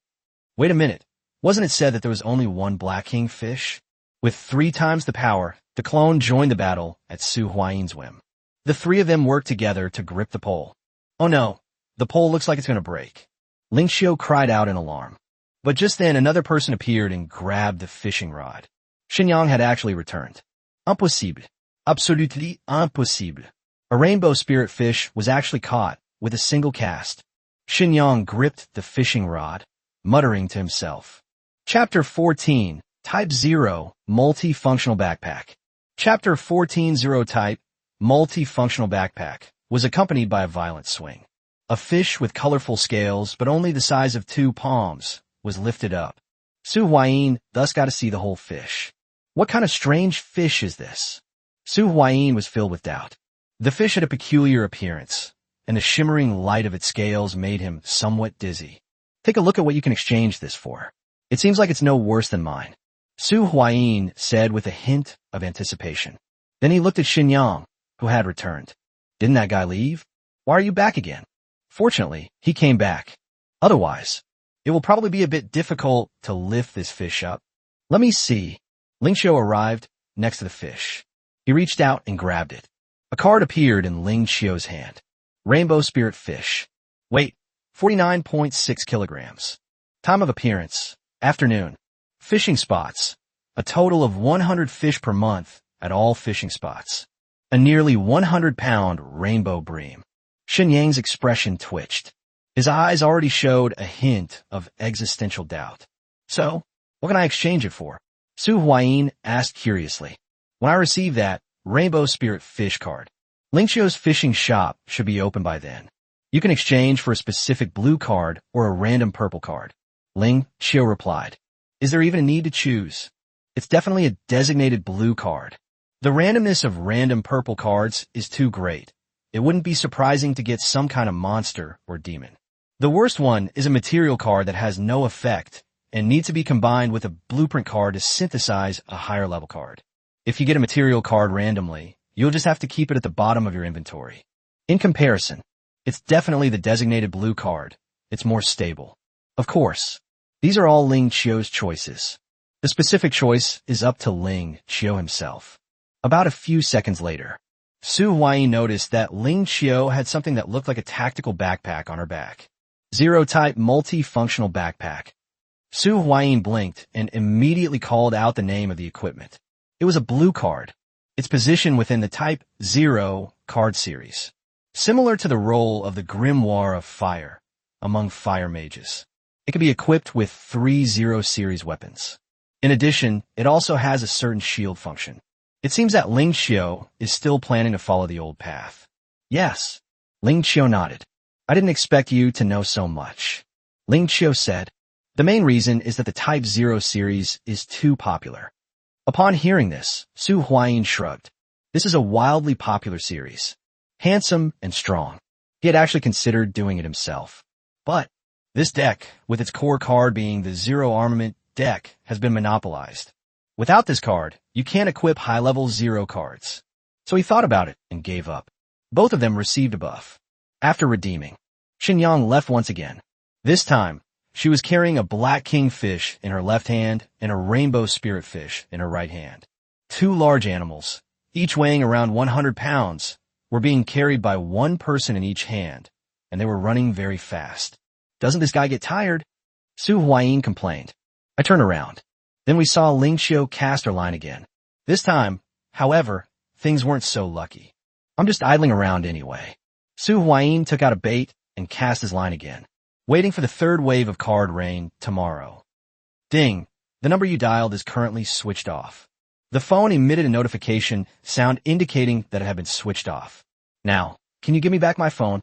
Wait a minute. Wasn't it said that there was only one black kingfish? With 3 times the power, the clone joined the battle at Su Huayin's whim. The 3 of them worked together to grip the pole. Oh no, the pole looks like it's going to break. Ling Qiu cried out in alarm. But just then another person appeared and grabbed the fishing rod. Xinyang had actually returned. Impossible. Absolutely impossible. A rainbow spirit fish was actually caught with a single cast. Xinyang gripped the fishing rod, muttering to himself. Chapter 14, Type 0, Multifunctional Backpack. Chapter 14 Zero Type, Multifunctional Backpack, was accompanied by a violent swing. A fish with colorful scales, but only the size of 2 palms, was lifted up. Su Huayin thus got to see the whole fish. What kind of strange fish is this? Su Huayin was filled with doubt. The fish had a peculiar appearance, and the shimmering light of its scales made him somewhat dizzy. Take a look at what you can exchange this for. It seems like it's no worse than mine, Su Huayin said with a hint of anticipation. Then he looked at Xinyang, who had returned. Didn't that guy leave? Why are you back again? Fortunately, he came back. Otherwise, it will probably be a bit difficult to lift this fish up. Let me see. Ling Qiu arrived next to the fish. He reached out and grabbed it. A card appeared in Ling Qiu's hand. Rainbow Spirit Fish. Weight, 49.6 kilograms. Time of appearance, afternoon. Fishing spots. A total of 100 fish per month at all fishing spots. A nearly 100-pound rainbow bream. Xinyang's expression twitched. His eyes already showed a hint of existential doubt. So, what can I exchange it for? Su Huayin asked curiously. When I receive that Rainbow Spirit Fish card, Ling Qiu's fishing shop should be open by then. You can exchange for a specific blue card or a random purple card. Ling Qiu replied. Is there even a need to choose? It's definitely a designated blue card. The randomness of random purple cards is too great. It wouldn't be surprising to get some kind of monster or demon. The worst one is a material card that has no effect and needs to be combined with a blueprint card to synthesize a higher level card. If you get a material card randomly, you'll just have to keep it at the bottom of your inventory. In comparison, it's definitely the designated blue card. It's more stable. Of course, these are all Ling Qiu's choices. The specific choice is up to Ling Qiu himself. About a few seconds later, Su Huayin noticed that Ling Qiu had something that looked like a tactical backpack on her back. Zero-type multifunctional backpack. Su Huayin blinked and immediately called out the name of the equipment. It was a blue card. Its position within the Type 0 card series. Similar to the role of the Grimoire of Fire among fire mages. It can be equipped with 3 0 series weapons. In addition, it also has a certain shield function. It seems that Ling Qiu is still planning to follow the old path. Yes. Ling Qiu nodded. I didn't expect you to know so much. Ling Qiu said. The main reason is that the Type 0 series is too popular. Upon hearing this, Su Huayin shrugged. This is a wildly popular series. Handsome and strong. He had actually considered doing it himself. But this deck, with its core card being the Zero Armament deck, has been monopolized. Without this card, you can't equip high-level Zero cards. So he thought about it and gave up. Both of them received a buff. After redeeming, Xinyang left once again. This time, she was carrying a black kingfish in her left hand and a rainbow spirit fish in her right hand. 2 large animals, each weighing around 100 pounds, were being carried by one person in each hand, and they were running very fast. Doesn't this guy get tired? Su Huayin complained. I turned around. Then we saw Ling Qiu cast her line again. This time, however, things weren't so lucky. I'm just idling around anyway. Su Huayin took out a bait and cast his line again, waiting for the third wave of card rain tomorrow. Ding! The number you dialed is currently switched off. The phone emitted a notification sound indicating that it had been switched off. Now, can you give me back my phone?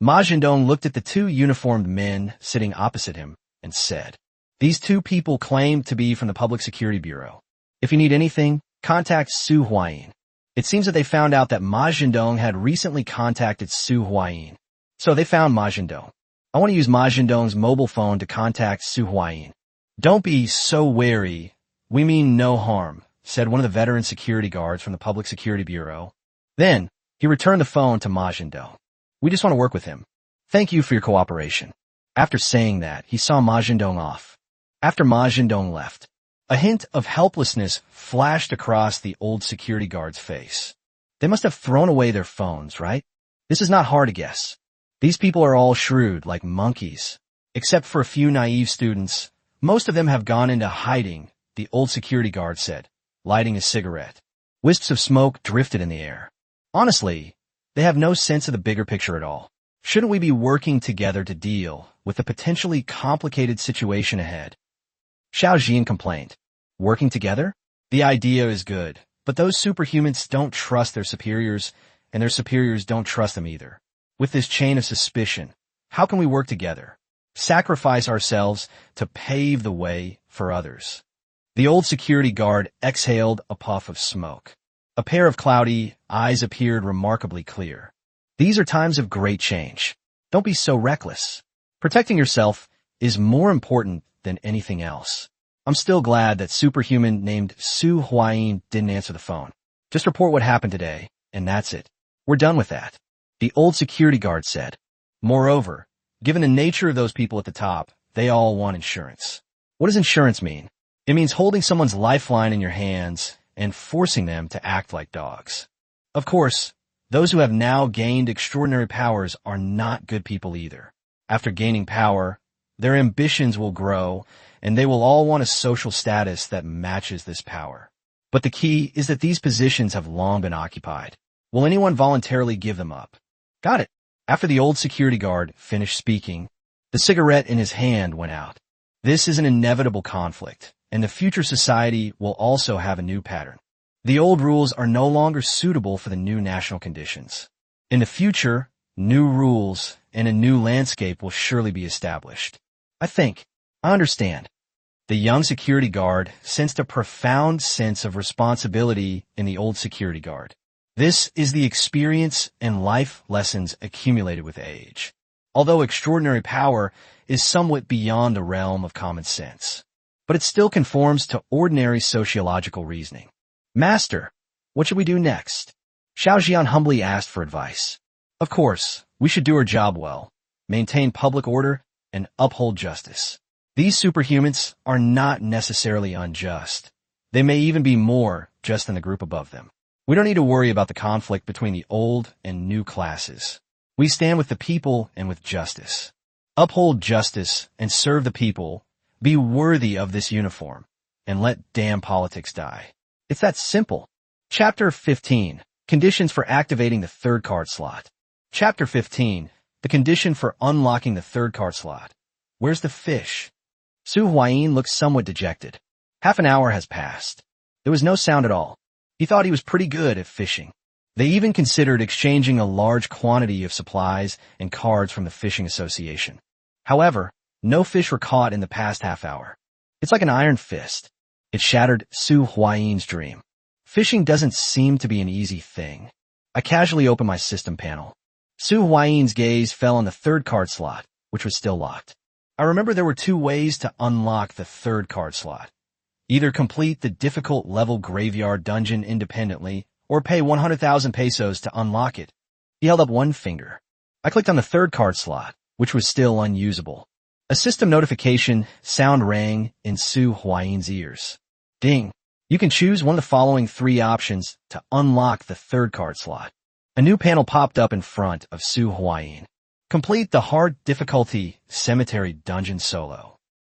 Ma Zhendong looked at the 2 uniformed men sitting opposite him and said, These 2 people claim to be from the Public Security Bureau. If you need anything, contact Su Huayin. It seems that they found out that Ma Zhendong had recently contacted Su Huayin. So they found Ma Zhendong. I want to use Ma Zhendong's mobile phone to contact Su Huayin. Don't be so wary. We mean no harm, said one of the veteran security guards from the Public Security Bureau. Then, he returned the phone to Ma Zhendong. We just want to work with him. Thank you for your cooperation. After saying that, he saw Ma Zhendong off. After Ma Zhendong left, a hint of helplessness flashed across the old security guard's face. They must have thrown away their phones, right? This is not hard to guess. These people are all shrewd, like monkeys. Except for a few naive students, Most of them have gone into hiding, the old security guard said, lighting a cigarette. Wisps of smoke drifted in the air. Honestly, they have no sense of the bigger picture at all. Shouldn't we be working together to deal with the potentially complicated situation ahead? Xiao Jian complained. Working together? The idea is good, but those superhumans don't trust their superiors, and their superiors don't trust them either. With this chain of suspicion, how can we work together? Sacrifice ourselves to pave the way for others. The old security guard exhaled a puff of smoke. A pair of cloudy eyes appeared remarkably clear. These are times of great change. Don't be so reckless. Protecting yourself is more important than anything else. I'm still glad that superhuman named Su Huayin didn't answer the phone. Just report what happened today, and that's it. We're done with that. The old security guard said. Moreover, given the nature of those people at the top, they all want insurance. What does insurance mean? It means holding someone's lifeline in your hands and forcing them to act like dogs. Of course, those who have now gained extraordinary powers are not good people either. After gaining power, their ambitions will grow, and they will all want a social status that matches this power. But the key is that these positions have long been occupied. Will anyone voluntarily give them up? Got it. After the old security guard finished speaking, the cigarette in his hand went out. This is an inevitable conflict, and the future society will also have a new pattern. The old rules are no longer suitable for the new national conditions. In the future, new rules and a new landscape will surely be established. I understand. The young security guard sensed a profound sense of responsibility in the old security guard. This is the experience and life lessons accumulated with age. Although extraordinary power is somewhat beyond the realm of common sense, but it still conforms to ordinary sociological reasoning. Master, what should we do next? Xiao Jian humbly asked for advice. Of course, we should do our job well, maintain public order, and uphold justice. These superhumans are not necessarily unjust. They may even be more just than the group above them. We don't need to worry about the conflict between the old and new classes. We stand with the people and with justice. Uphold justice and serve the people. Be worthy of this uniform, and let damn politics die. It's that simple. Chapter 15. Conditions for activating the third card slot. Chapter 15. The condition for unlocking the third card slot. Where's the fish? Su Huayin looked somewhat dejected. Half an hour has passed. There was no sound at all. He thought he was pretty good at fishing. They even considered exchanging a large quantity of supplies and cards from the Fishing Association. However, no fish were caught in the past half hour. It's like an iron fist. It shattered Su Huayin's dream. Fishing doesn't seem to be an easy thing. I casually opened my system panel. Su Huayin's gaze fell on the third card slot, which was still locked. I remember there were two ways to unlock the third card slot. Either complete the difficult level graveyard dungeon independently, or pay 100,000 pesos to unlock it. He held up one finger. I clicked on the third card slot, which was still unusable. A system notification sound rang in Su Huayin's ears. Ding. You can choose one of the following three options to unlock the third card slot. A new panel popped up in front of Su Huayin. Complete the hard difficulty cemetery dungeon solo.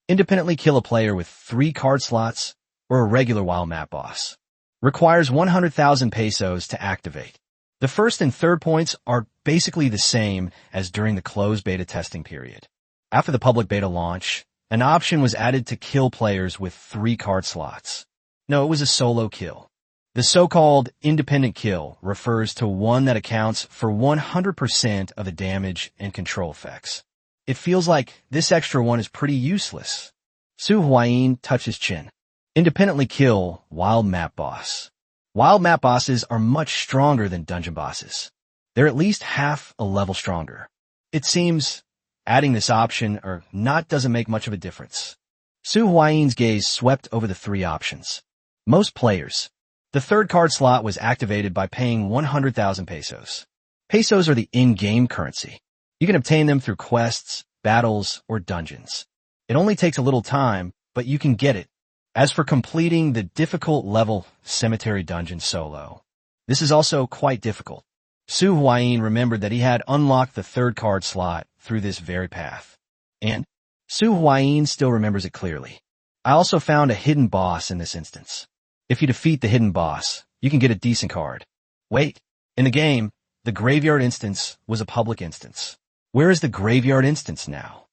Independently kill a player with 3 card slots or a regular wild map boss. Requires 100,000 pesos to activate. The first and third points are basically the same as during the closed beta testing period. After the public beta launch, an option was added to kill players with 3 card slots. No, it was a solo kill. The so-called independent kill refers to one that accounts for 100% of the damage and control effects. It feels like this extra one is pretty useless. Su Huayin touched his chin. Independently kill wild map boss. Wild map bosses are much stronger than dungeon bosses. They're at least half a level stronger. It seems adding this option or not doesn't make much of a difference. Su Huayin's gaze swept over the 3 options. Most players. The third card slot was activated by paying 100,000 pesos. Pesos are the in-game currency. You can obtain them through quests, battles, or dungeons. It only takes a little time, but you can get it. As for completing the difficult level cemetery dungeon solo, this is also quite difficult. Su Huayin remembered that he had unlocked the third card slot through this very path. And Su Huayin still remembers it clearly. I also found a hidden boss in this instance. If you defeat the hidden boss, you can get a decent card. Wait, in the game, the graveyard instance was a public instance. Where is the graveyard instance now?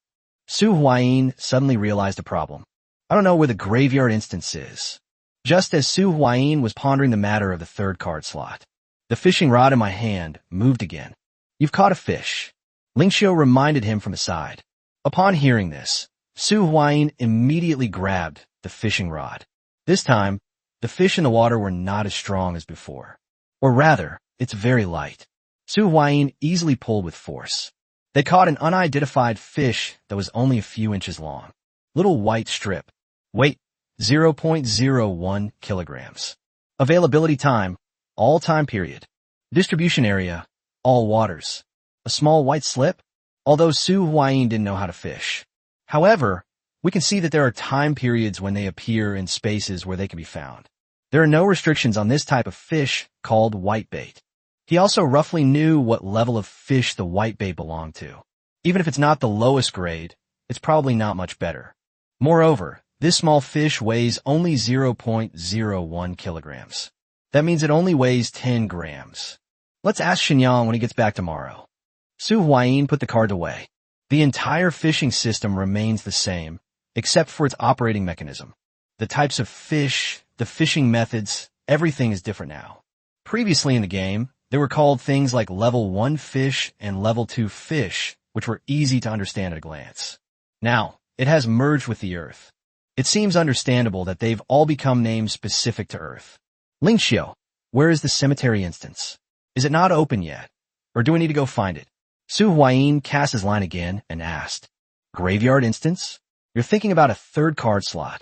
Su Huayin suddenly realized a problem. I don't know where the graveyard instance is. Just as Su Huayin was pondering the matter of the third card slot, the fishing rod in my hand moved again. You've caught a fish. Ling Xiao reminded him from the side. Upon hearing this, Su Huayin immediately grabbed the fishing rod. This time, the fish in the water were not as strong as before. Or rather, it's very light. Su Huayin easily pulled with force. They caught an unidentified fish that was only a few inches long. Little white strip. Weight, 0.01 kilograms. Availability time, all time period. Distribution area, all waters. A small white slip? Although Su Huayin didn't know how to fish. However, we can see that there are time periods when they appear in spaces where they can be found. There are no restrictions on this type of fish called whitebait. He also roughly knew what level of fish the whitebait belonged to. Even if it's not the lowest grade, it's probably not much better. Moreover, this small fish weighs only 0.01 kilograms. That means it only weighs 10 grams. Let's ask Shenyang when he gets back tomorrow. Su Huayin put the card away. The entire fishing system remains the same, except for its operating mechanism. The types of fish, the fishing methods, everything is different now. Previously in the game, they were called things like level 1 fish and level 2 fish, which were easy to understand at a glance. Now, it has merged with the Earth. It seems understandable that they've all become names specific to Earth. Ling Xiao, where is the cemetery instance? Is it not open yet? Or do we need to go find it? Su Huayin cast his line again and asked, Graveyard instance? You're thinking about a third card slot.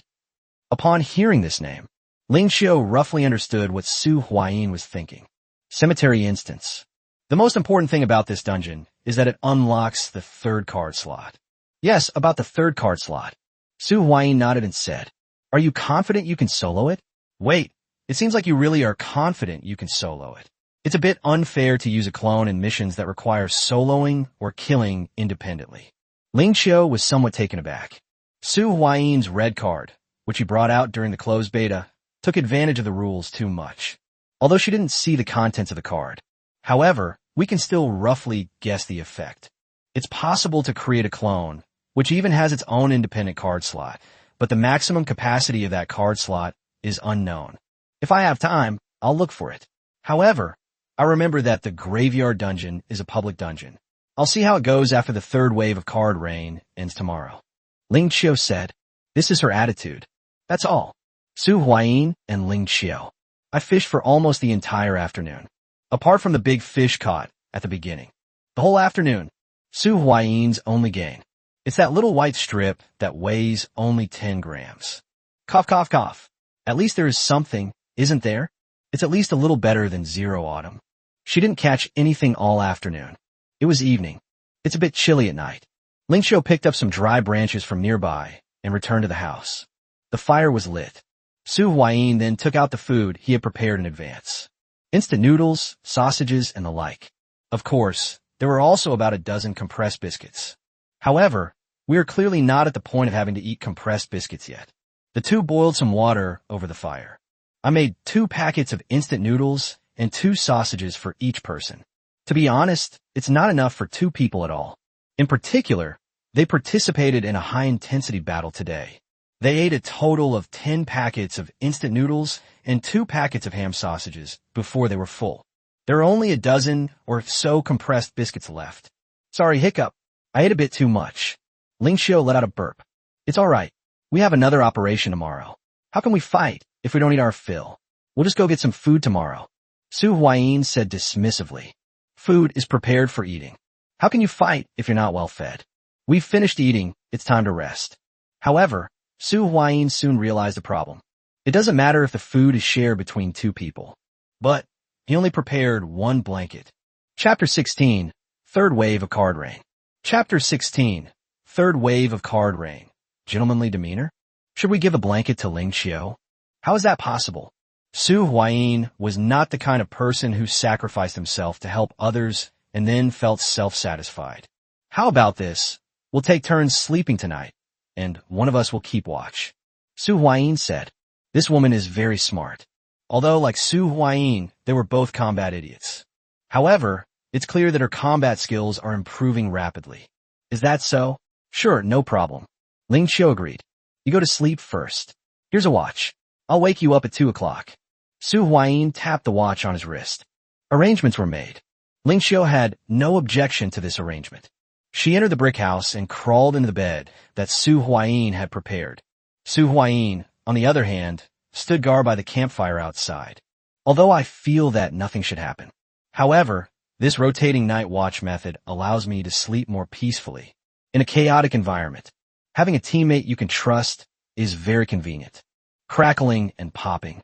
Upon hearing this name, Ling Xiao roughly understood what Su Huayin was thinking. Cemetery instance. The most important thing about this dungeon is that it unlocks the third card slot. Yes, about the third card slot. Su Huayin nodded and said, Are you confident you can solo it? Wait, it seems like you really are confident you can solo it. It's a bit unfair to use a clone in missions that require soloing or killing independently. Ling Xiao was somewhat taken aback. Su Huayin's red card, which he brought out during the closed beta, took advantage of the rules too much. Although she didn't see the contents of the card. However, we can still roughly guess the effect. It's possible to create a clone, which even has its own independent card slot, but the maximum capacity of that card slot is unknown. If I have time, I'll look for it. However, I remember that the Graveyard Dungeon is a public dungeon. I'll see how it goes after the third wave of card rain ends tomorrow. Ling Xiao said. This is her attitude. That's all. Su Huayin and Ling Xiao. I fished for almost the entire afternoon. Apart from the big fish caught at the beginning. The whole afternoon, Su Huayin's only gain. It's that little white strip that weighs only 10 grams. Cough, cough, cough. At least there is something, isn't there? It's at least a little better than zero autumn. She didn't catch anything all afternoon. It was evening. It's a bit chilly at night. Ling Xiao picked up some dry branches from nearby and returned to the house. The fire was lit. Su Huayin then took out the food he had prepared in advance. Instant noodles, sausages, and the like. Of course, there were also about a dozen compressed biscuits. However, we are clearly not at the point of having to eat compressed biscuits yet. The two boiled some water over the fire. I made 2 packets of instant noodles and 2 sausages for each person. To be honest, it's not enough for 2 people at all. In particular, they participated in a high-intensity battle today. They ate a total of 10 packets of instant noodles and 2 packets of ham sausages before they were full. There are only a dozen or so compressed biscuits left. Sorry, hiccup. I ate a bit too much. Ling Xiao let out a burp. It's all right. We have another operation tomorrow. How can we fight if we don't eat our fill? We'll just go get some food tomorrow. Su Huayin said dismissively. Food is prepared for eating. How can you fight if you're not well fed? We've finished eating. It's time to rest. However, Su Huayin soon realized the problem. It doesn't matter if the food is shared between 2 people. But he only prepared 1 blanket. Chapter 16, Third Wave of Card Rain. Chapter 16, Third Wave of Card Rain. Gentlemanly demeanor? Should we give a blanket to Ling Xiao? How is that possible? Su Huayin was not the kind of person who sacrificed himself to help others and then felt self-satisfied. How about this? We'll take turns sleeping tonight. and one of us will keep watch. Su Huayin said. This woman is very smart. Although, like Su Huayin, they were both combat idiots. However, it's clear that her combat skills are improving rapidly. Is that so? Sure, no problem. Ling Qiu agreed. You go to sleep first. Here's a watch. I'll wake you up at 2 o'clock. Su Huayin tapped the watch on his wrist. Arrangements were made. Ling Qiu had no objection to this arrangement. She entered the brick house and crawled into the bed that Su Huayin had prepared. Su Huayin, on the other hand, stood guard by the campfire outside. Although I feel that nothing should happen. However, this rotating night watch method allows me to sleep more peacefully. In a chaotic environment, having a teammate you can trust is very convenient. Crackling and popping.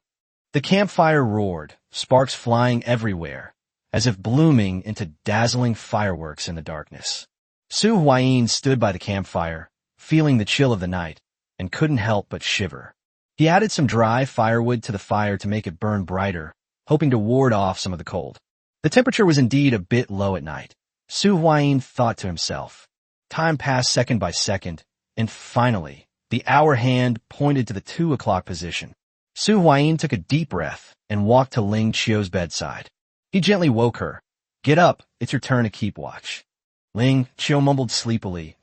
The campfire roared, sparks flying everywhere, as if blooming into dazzling fireworks in the darkness. Su Huayin stood by the campfire, feeling the chill of the night, and couldn't help but shiver. He added some dry firewood to the fire to make it burn brighter, hoping to ward off some of the cold. The temperature was indeed a bit low at night. Su Huayin thought to himself. Time passed second by second, and finally, the hour hand pointed to the 2 o'clock position. Su Huayin took a deep breath and walked to Ling Qiu's bedside. He gently woke her. Get up, it's your turn to keep watch. Ling Qiu mumbled sleepily.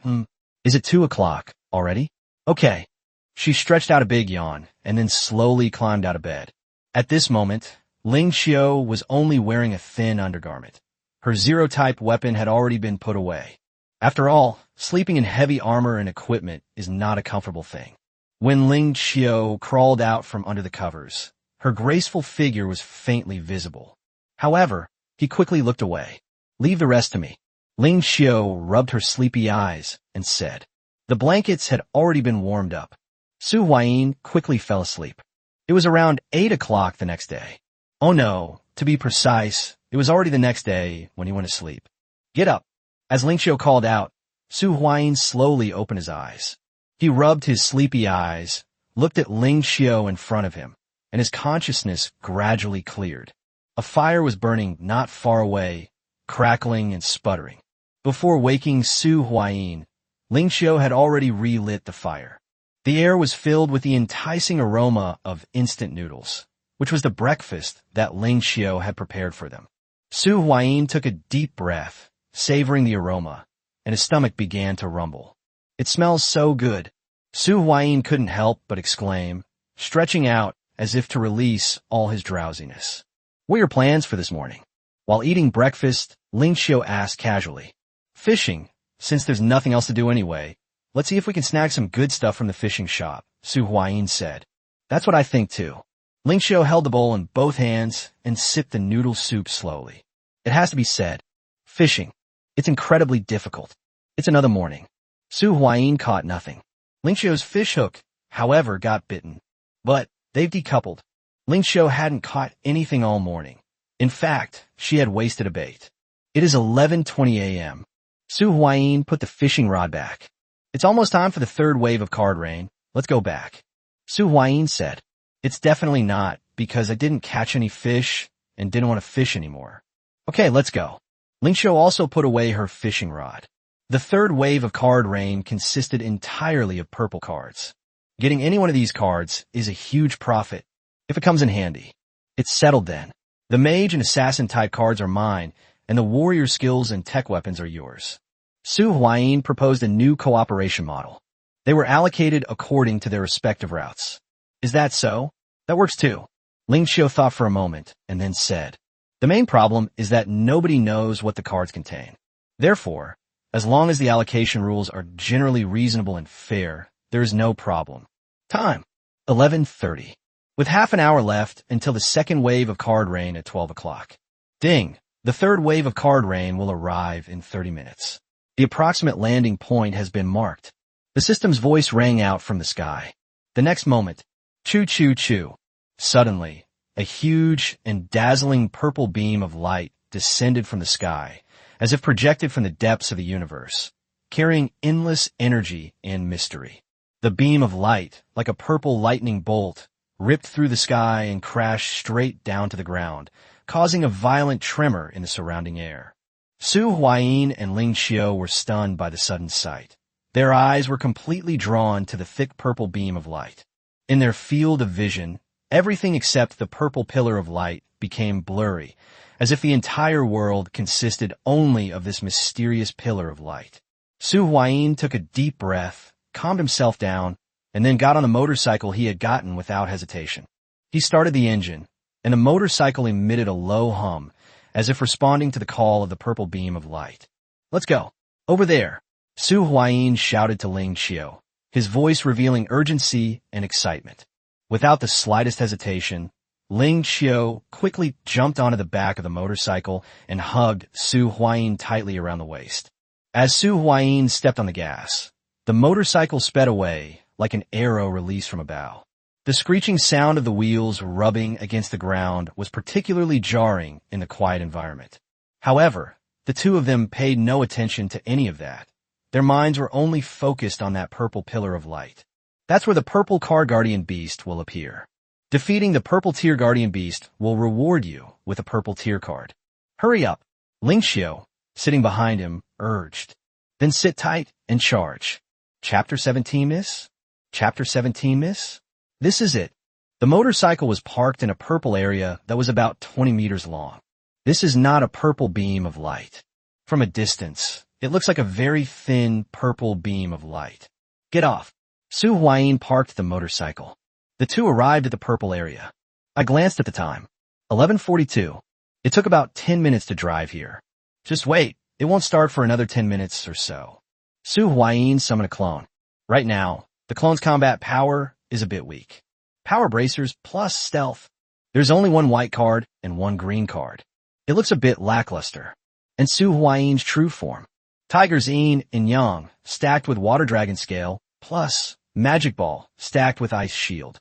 Is it 2 o'clock already? Okay. She stretched out a big yawn and then slowly climbed out of bed. At this moment, Ling Qiu was only wearing a thin undergarment. Her Zero-type weapon had already been put away. After all, sleeping in heavy armor and equipment is not a comfortable thing. When Ling Qiu crawled out from under the covers, her graceful figure was faintly visible. However, he quickly looked away. Leave the rest to me. Ling Qiu rubbed her sleepy eyes and said. The blankets had already been warmed up. Su Huayin quickly fell asleep. It was around 8 o'clock the next day. Oh no, to be precise, it was already the next day when he went to sleep. Get up. As Ling Qiu called out, Su Huayin slowly opened his eyes. He rubbed his sleepy eyes, looked at Ling Qiu in front of him, and his consciousness gradually cleared. A fire was burning not far away, crackling and sputtering. Before waking Su Huayin, Ling Qiu had already relit the fire. The air was filled with the enticing aroma of instant noodles, which was the breakfast that Ling Qiu had prepared for them. Su Huayin took a deep breath, savoring the aroma, and his stomach began to rumble. It smells so good. Su Huayin couldn't help but exclaim, stretching out as if to release all his drowsiness. What are your plans for this morning? While eating breakfast, Ling Qiu asked casually. Fishing, since there's nothing else to do anyway. Let's see if we can snag some good stuff from the fishing shop, Su Huayin said. That's what I think too. Ling Qiu held the bowl in both hands and sipped the noodle soup slowly. It has to be said. Fishing. It's incredibly difficult. It's another morning. Su Huayin caught nothing. Ling Qiu's fish hook, however, got bitten. But they've decoupled. Ling Qiu hadn't caught anything all morning. In fact, she had wasted a bait. It is 11:20 a.m. Su Huayin put the fishing rod back. It's almost time for the third wave of card rain. Let's go back. Su Huayin said. It's definitely not, because I didn't catch any fish and didn't want to fish anymore. Okay, let's go. Ling Qiu also put away her fishing rod. The third wave of card rain consisted entirely of purple cards. Getting any one of these cards is a huge profit, if it comes in handy. It's settled then. The mage and assassin type cards are mine, and the warrior skills and tech weapons are yours. Su Huayin proposed a new cooperation model. They were allocated according to their respective routes. Is that so? That works too. Ling Qiu thought for a moment, and then said. The main problem is that nobody knows what the cards contain. Therefore, as long as the allocation rules are generally reasonable and fair, there is no problem. Time. 11:30. With half an hour left until the second wave of card rain at 12 o'clock. Ding! The third wave of card rain will arrive in 30 minutes. The approximate landing point has been marked. The system's voice rang out from the sky. The next moment, choo choo choo. Suddenly, a huge and dazzling purple beam of light descended from the sky, as if projected from the depths of the universe, carrying endless energy and mystery. The beam of light, like a purple lightning bolt, ripped through the sky and crashed straight down to the ground, causing a violent tremor in the surrounding air. Su Huayin and Ling Qiu were stunned by the sudden sight. Their eyes were completely drawn to the thick purple beam of light. In their field of vision, everything except the purple pillar of light became blurry, as if the entire world consisted only of this mysterious pillar of light. Su Huayin took a deep breath, calmed himself down, and then got on the motorcycle he had gotten without hesitation. He started the engine, and the motorcycle emitted a low hum, as if responding to the call of the purple beam of light. "Let's go. Over there," Su Huayin shouted to Ling Qiu, his voice revealing urgency and excitement. Without the slightest hesitation, Ling Qiu quickly jumped onto the back of the motorcycle and hugged Su Huayin tightly around the waist. As Su Huayin stepped on the gas, the motorcycle sped away like an arrow released from a bow. The screeching sound of the wheels rubbing against the ground was particularly jarring in the quiet environment. However, the two of them paid no attention to any of that. Their minds were only focused on that purple pillar of light. That's where the purple car guardian beast will appear. Defeating the purple tier guardian beast will reward you with a purple tier card. "Hurry up," Ling Qiu, sitting behind him, urged. "Then sit tight and charge." Chapter 17, miss? Chapter 17, miss? This is it. The motorcycle was parked in a purple area that was about 20 meters long. This is not a purple beam of light. From a distance, it looks like a very thin purple beam of light. "Get off." Su Huayin parked the motorcycle. The two arrived at the purple area. I glanced at the time. 11:42. It took about 10 minutes to drive here. "Just wait. It won't start for another 10 minutes or so." Su Huayin summoned a clone. Right now, the clone's combat power is a bit weak. Power bracers plus stealth. There's only one white card and one green card. It looks a bit lackluster. And Su Huayin's true form. Tiger's yin and yang stacked with water dragon scale plus magic ball stacked with ice shield.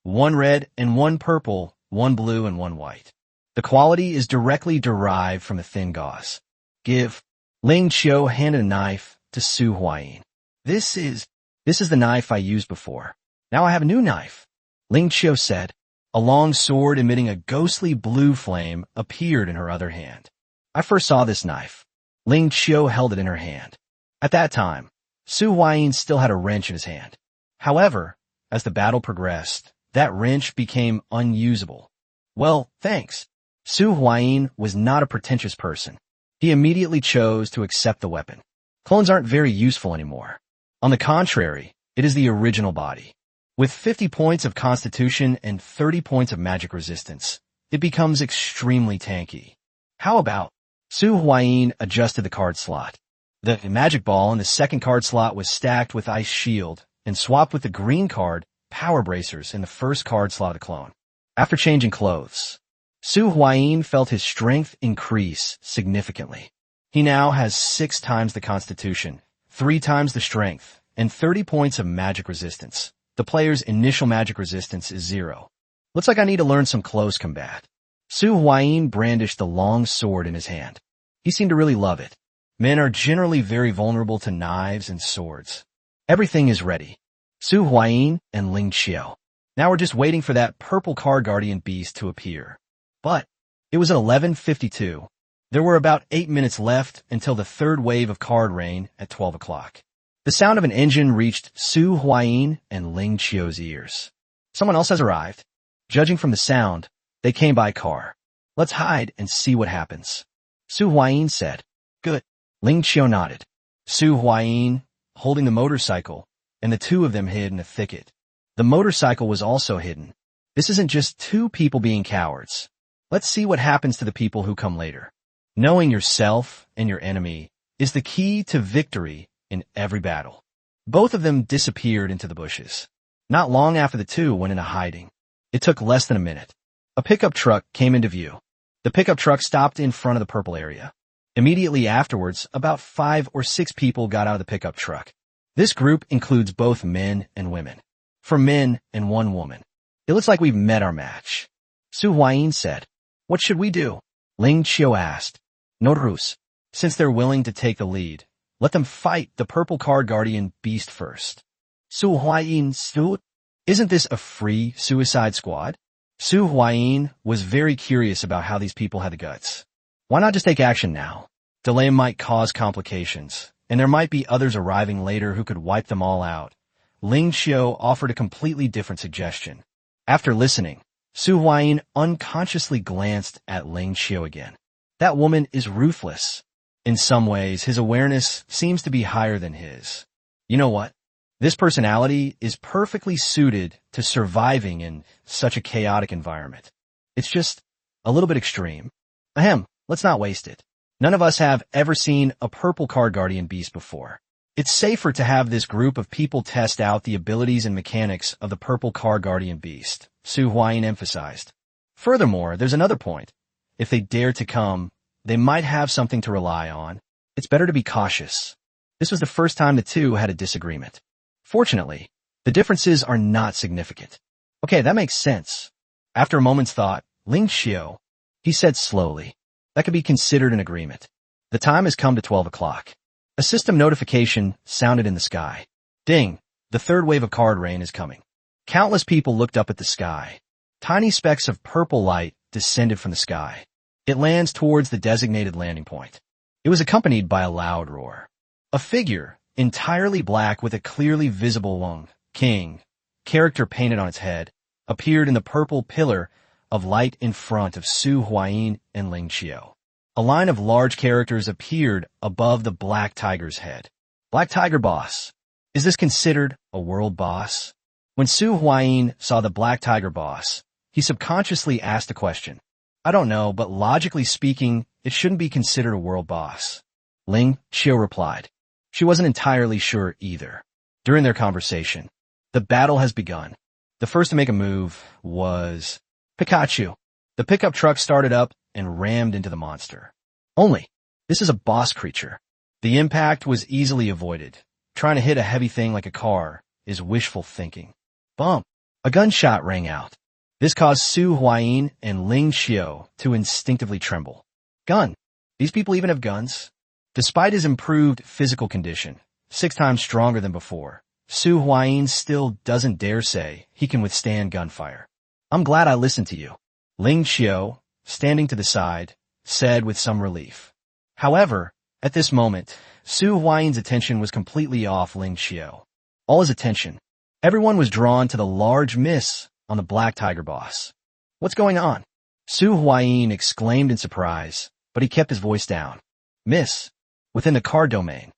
One red and one purple, one blue and one white. The quality is directly derived from the thin gauze. "Give." Ling Qiu handed a knife to Su Huayin. This is the knife I used before. Now I have a new knife," Ling Qiu said. A long sword emitting a ghostly blue flame appeared in her other hand. "I first saw this knife." Ling Qiu held it in her hand. At that time, Su Huayin still had a wrench in his hand. However, as the battle progressed, that wrench became unusable. "Well, thanks." Su Huayin was not a pretentious person. He immediately chose to accept the weapon. Clones aren't very useful anymore. On the contrary, it is the original body. With 50 points of constitution and 30 points of magic resistance, it becomes extremely tanky. How about? Su Huayin adjusted the card slot. The magic ball in the second card slot was stacked with ice shield and swapped with the green card, power bracers, in the first card slot of the clone. After changing clothes, Su Huayin felt his strength increase significantly. He now has 6 times the constitution, 3 times the strength, and 30 points of magic resistance. The player's initial magic resistance is 0. Looks like I need to learn some close combat. Su Huayin brandished the long sword in his hand. He seemed to really love it. Men are generally very vulnerable to knives and swords. Everything is ready. Su Huayin and Ling Qiu. Now we're just waiting for that purple card guardian beast to appear. But it was at 11:52. There were about 8 minutes left until the third wave of card rain at 12 o'clock. The sound of an engine reached Su Huayin and Ling Qiu's ears. Someone else has arrived. Judging from the sound, they came by car. Let's hide and see what happens. Su Huayin said. Good. Ling Qiu nodded. Su Huayin, holding the motorcycle, and the two of them hid in a thicket. The motorcycle was also hidden. This isn't just two people being cowards. Let's see what happens to the people who come later. Knowing yourself and your enemy is the key to victory in every battle. Both of them disappeared into the bushes. Not long after the two went into hiding. It took less than a minute. A pickup truck came into view. The pickup truck stopped in front of the purple area. Immediately afterwards, about 5 or 6 people got out of the pickup truck. This group includes both men and women. For men and one woman. It looks like we've met our match. Su Huayin said. What should we do? Ling Qiu asked. Notarus. Since they're willing to take the lead, let them fight the purple card guardian beast first. Su Huayin stood. Isn't this a free suicide squad? Su Huayin was very curious about how these people had the guts. Why not just take action now? Delay might cause complications, and there might be others arriving later who could wipe them all out, Ling Xiao offered a completely different suggestion. After listening, Su Huayin unconsciously glanced at Ling Xiao again. That woman is ruthless. In some ways, his awareness seems to be higher than his. You know what? This personality is perfectly suited to surviving in such a chaotic environment. It's just a little bit extreme. Ahem, let's not waste it. None of us have ever seen a purple card guardian beast before. It's safer to have this group of people test out the abilities and mechanics of the purple card guardian beast, Su Huayin emphasized. Furthermore, there's another point. If they dare to come, they might have something to rely on. It's better to be cautious. This was the first time the two had a disagreement. Fortunately, the differences are not significant. Okay, that makes sense. After a moment's thought, Ling Xiao, he said slowly, that could be considered an agreement. The time has come to 12 o'clock. A system notification sounded in the sky. Ding! The third wave of card rain is coming. Countless people looked up at the sky. Tiny specks of purple light descended from the sky. It lands towards the designated landing point. It was accompanied by a loud roar. A figure, entirely black with a clearly visible Wang King character painted on its head, appeared in the purple pillar of light in front of Su Huayin and Ling Xiao. A line of large characters appeared above the Black Tiger's head. Black Tiger Boss. Is this considered a world boss? When Su Huayin saw the Black Tiger Boss, he subconsciously asked a question. I don't know, but logically speaking, it shouldn't be considered a world boss. Ling Xiao replied. She wasn't entirely sure either. During their conversation, the battle has begun. The first to make a move was Pikachu. The pickup truck started up and rammed into the monster. Only, this is a boss creature. The impact was easily avoided. Trying to hit a heavy thing like a car is wishful thinking. Bump! A gunshot rang out. This caused Su Huayin and Ling Xiao to instinctively tremble. Gun! These people even have guns? Despite his improved physical condition, 6 times stronger than before, Su Huayin still doesn't dare say he can withstand gunfire. I'm glad I listened to you. Ling Xiao, standing to the side, said with some relief. However, at this moment, Su Huayin's attention was completely off Ling Xiao. All his attention. Everyone was drawn to the large miss on the Black Tiger Boss. What's going on? Su Huayin exclaimed in surprise, but he kept his voice down. Miss. Within the card domain.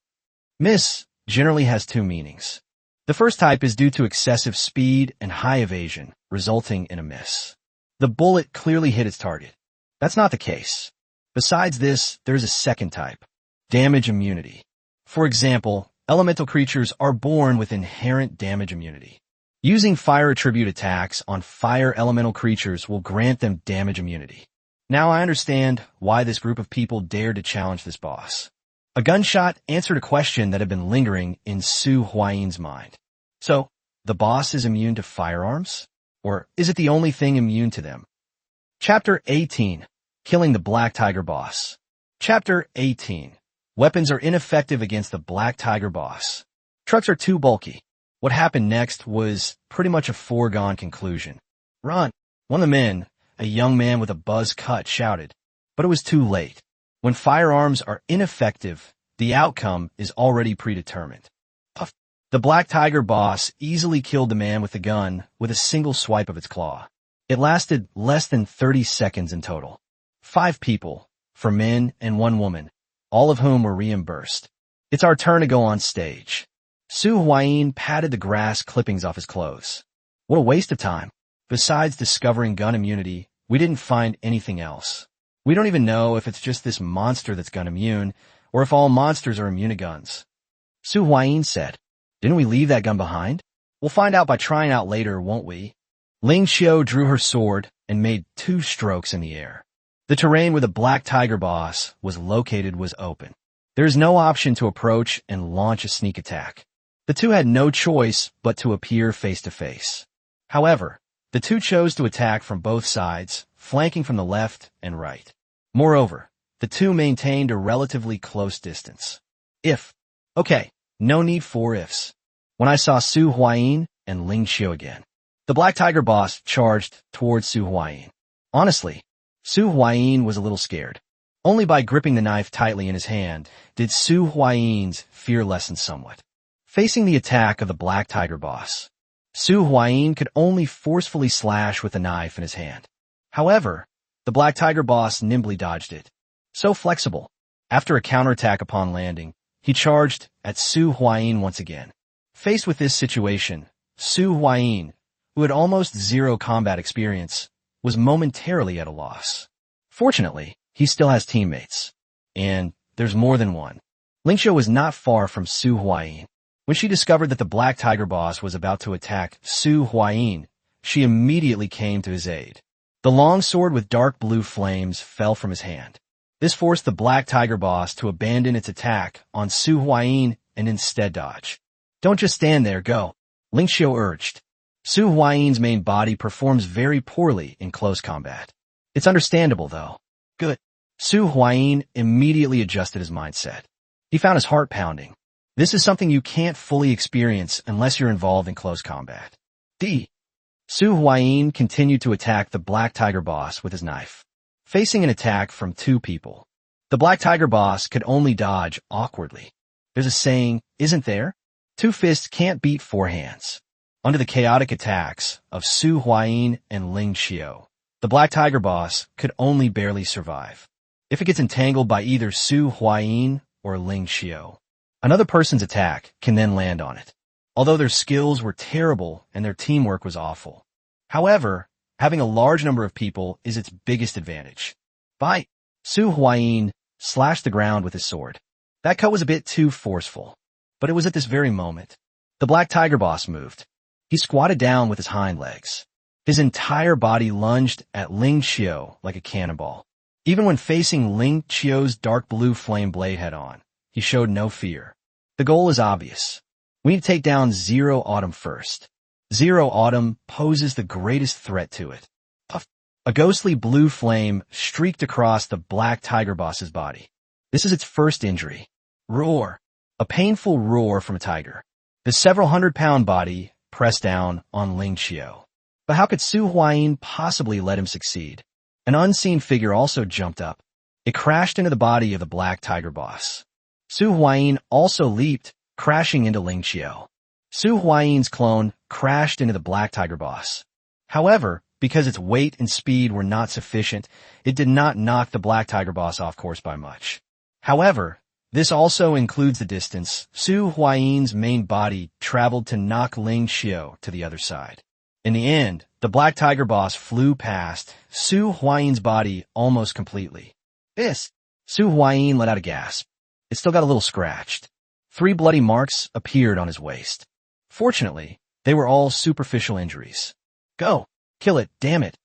Miss generally has 2 meanings. The first type is due to excessive speed and high evasion, resulting in a miss. The bullet clearly hit its target. That's not the case. Besides this, there's a second type. Damage immunity. For example, elemental creatures are born with inherent damage immunity. Using fire attribute attacks on fire elemental creatures will grant them damage immunity. Now I understand why this group of people dared to challenge this boss. A gunshot answered a question that had been lingering in Su Huayin's mind. So, the boss is immune to firearms? Or is it the only thing immune to them? Chapter 18. Killing the Black Tiger Boss. Chapter 18. Weapons are ineffective against the Black Tiger Boss. Trucks are too bulky. What happened next was pretty much a foregone conclusion. Run! One of the men, a young man with a buzz cut, shouted. But it was too late. When firearms are ineffective, the outcome is already predetermined. Puff! The Black Tiger Boss easily killed the man with the gun with a single swipe of its claw. It lasted less than 30 seconds in total. 5 people, 4 men and 1 woman, all of whom were reimbursed. It's our turn to go on stage. Su Huayin patted the grass clippings off his clothes. What a waste of time. Besides discovering gun immunity, we didn't find anything else. We don't even know if it's just this monster that's gun immune, or if all monsters are immune to guns. Su Huayin said, Didn't we leave that gun behind? We'll find out by trying out later, won't we? Ling Xiao drew her sword and made 2 strokes in the air. The terrain where the Black Tiger Boss was located was open. There is no option to approach and launch a sneak attack. The two had no choice but to appear face to face. However, the two chose to attack from both sides, flanking from the left and right. Moreover, the two maintained a relatively close distance. Okay, no need for ifs. When I saw Su Huayin and Ling Xiao again, the Black Tiger Boss charged towards Su Huayin. Honestly, Su Huayin was a little scared. Only by gripping the knife tightly in his hand did Su Huayin's fear lessen somewhat. Facing the attack of the Black Tiger boss, Su Huayin could only forcefully slash with the knife in his hand. However, the Black Tiger boss nimbly dodged it. So flexible. After a counterattack upon landing, he charged at Su Huayin once again. Faced with this situation, Su Huayin, who had almost zero combat experience, was momentarily at a loss. Fortunately, he still has teammates. And there's more than one. Lingxiu was not far from Su Huayin. When she discovered that the Black Tiger boss was about to attack Su Huayin, she immediately came to his aid. The long sword with dark blue flames fell from his hand. This forced the Black Tiger boss to abandon its attack on Su Huayin and instead dodge. Don't just stand there, go, Lingxiu urged. Su Huayin's main body performs very poorly in close combat. It's understandable, though. Good. Su Huayin immediately adjusted his mindset. He found his heart pounding. This is something you can't fully experience unless you're involved in close combat. Su Huayin continued to attack the Black Tiger boss with his knife. Facing an attack from two people, the Black Tiger boss could only dodge awkwardly. There's a saying, isn't there? Two fists can't beat four hands. Under the chaotic attacks of Su Huayin and Lingxiu, the Black Tiger boss could only barely survive. If it gets entangled by either Su Huayin or Lingxiu, another person's attack can then land on it. Although their skills were terrible and their teamwork was awful. However, having a large number of people is its biggest advantage. Bite! Su Huayin slashed the ground with his sword. That cut was a bit too forceful. But it was at this very moment. The Black Tiger boss moved. He squatted down with his hind legs. His entire body lunged at Lingxiu like a cannonball. Even when facing Lingxiu's dark blue flame blade head-on, he showed no fear. The goal is obvious. We need to take down Zero Autumn first. Zero Autumn poses the greatest threat to it. Puff. A ghostly blue flame streaked across the Black Tiger boss's body. This is its first injury. Roar. A painful roar from a tiger. The several hundred-pound body pressed down on Lingxiu. But how could Su Huayin possibly let him succeed? An unseen figure also jumped up. It crashed into the body of the Black Tiger boss. Su Huayin also leaped, crashing into Lingxiu. Su Huayin's clone crashed into the Black Tiger boss. However, because its weight and speed were not sufficient, it did not knock the Black Tiger boss off course by much. However, this also includes the distance Su Huayin's main body traveled to knock Lingxiu to the other side. In the end, the Black Tiger boss flew past Su Huayin's body almost completely. Su Huayin let out a gasp. It still got a little scratched. 3 bloody marks appeared on his waist. Fortunately, they were all superficial injuries. Go! Kill it, damn it!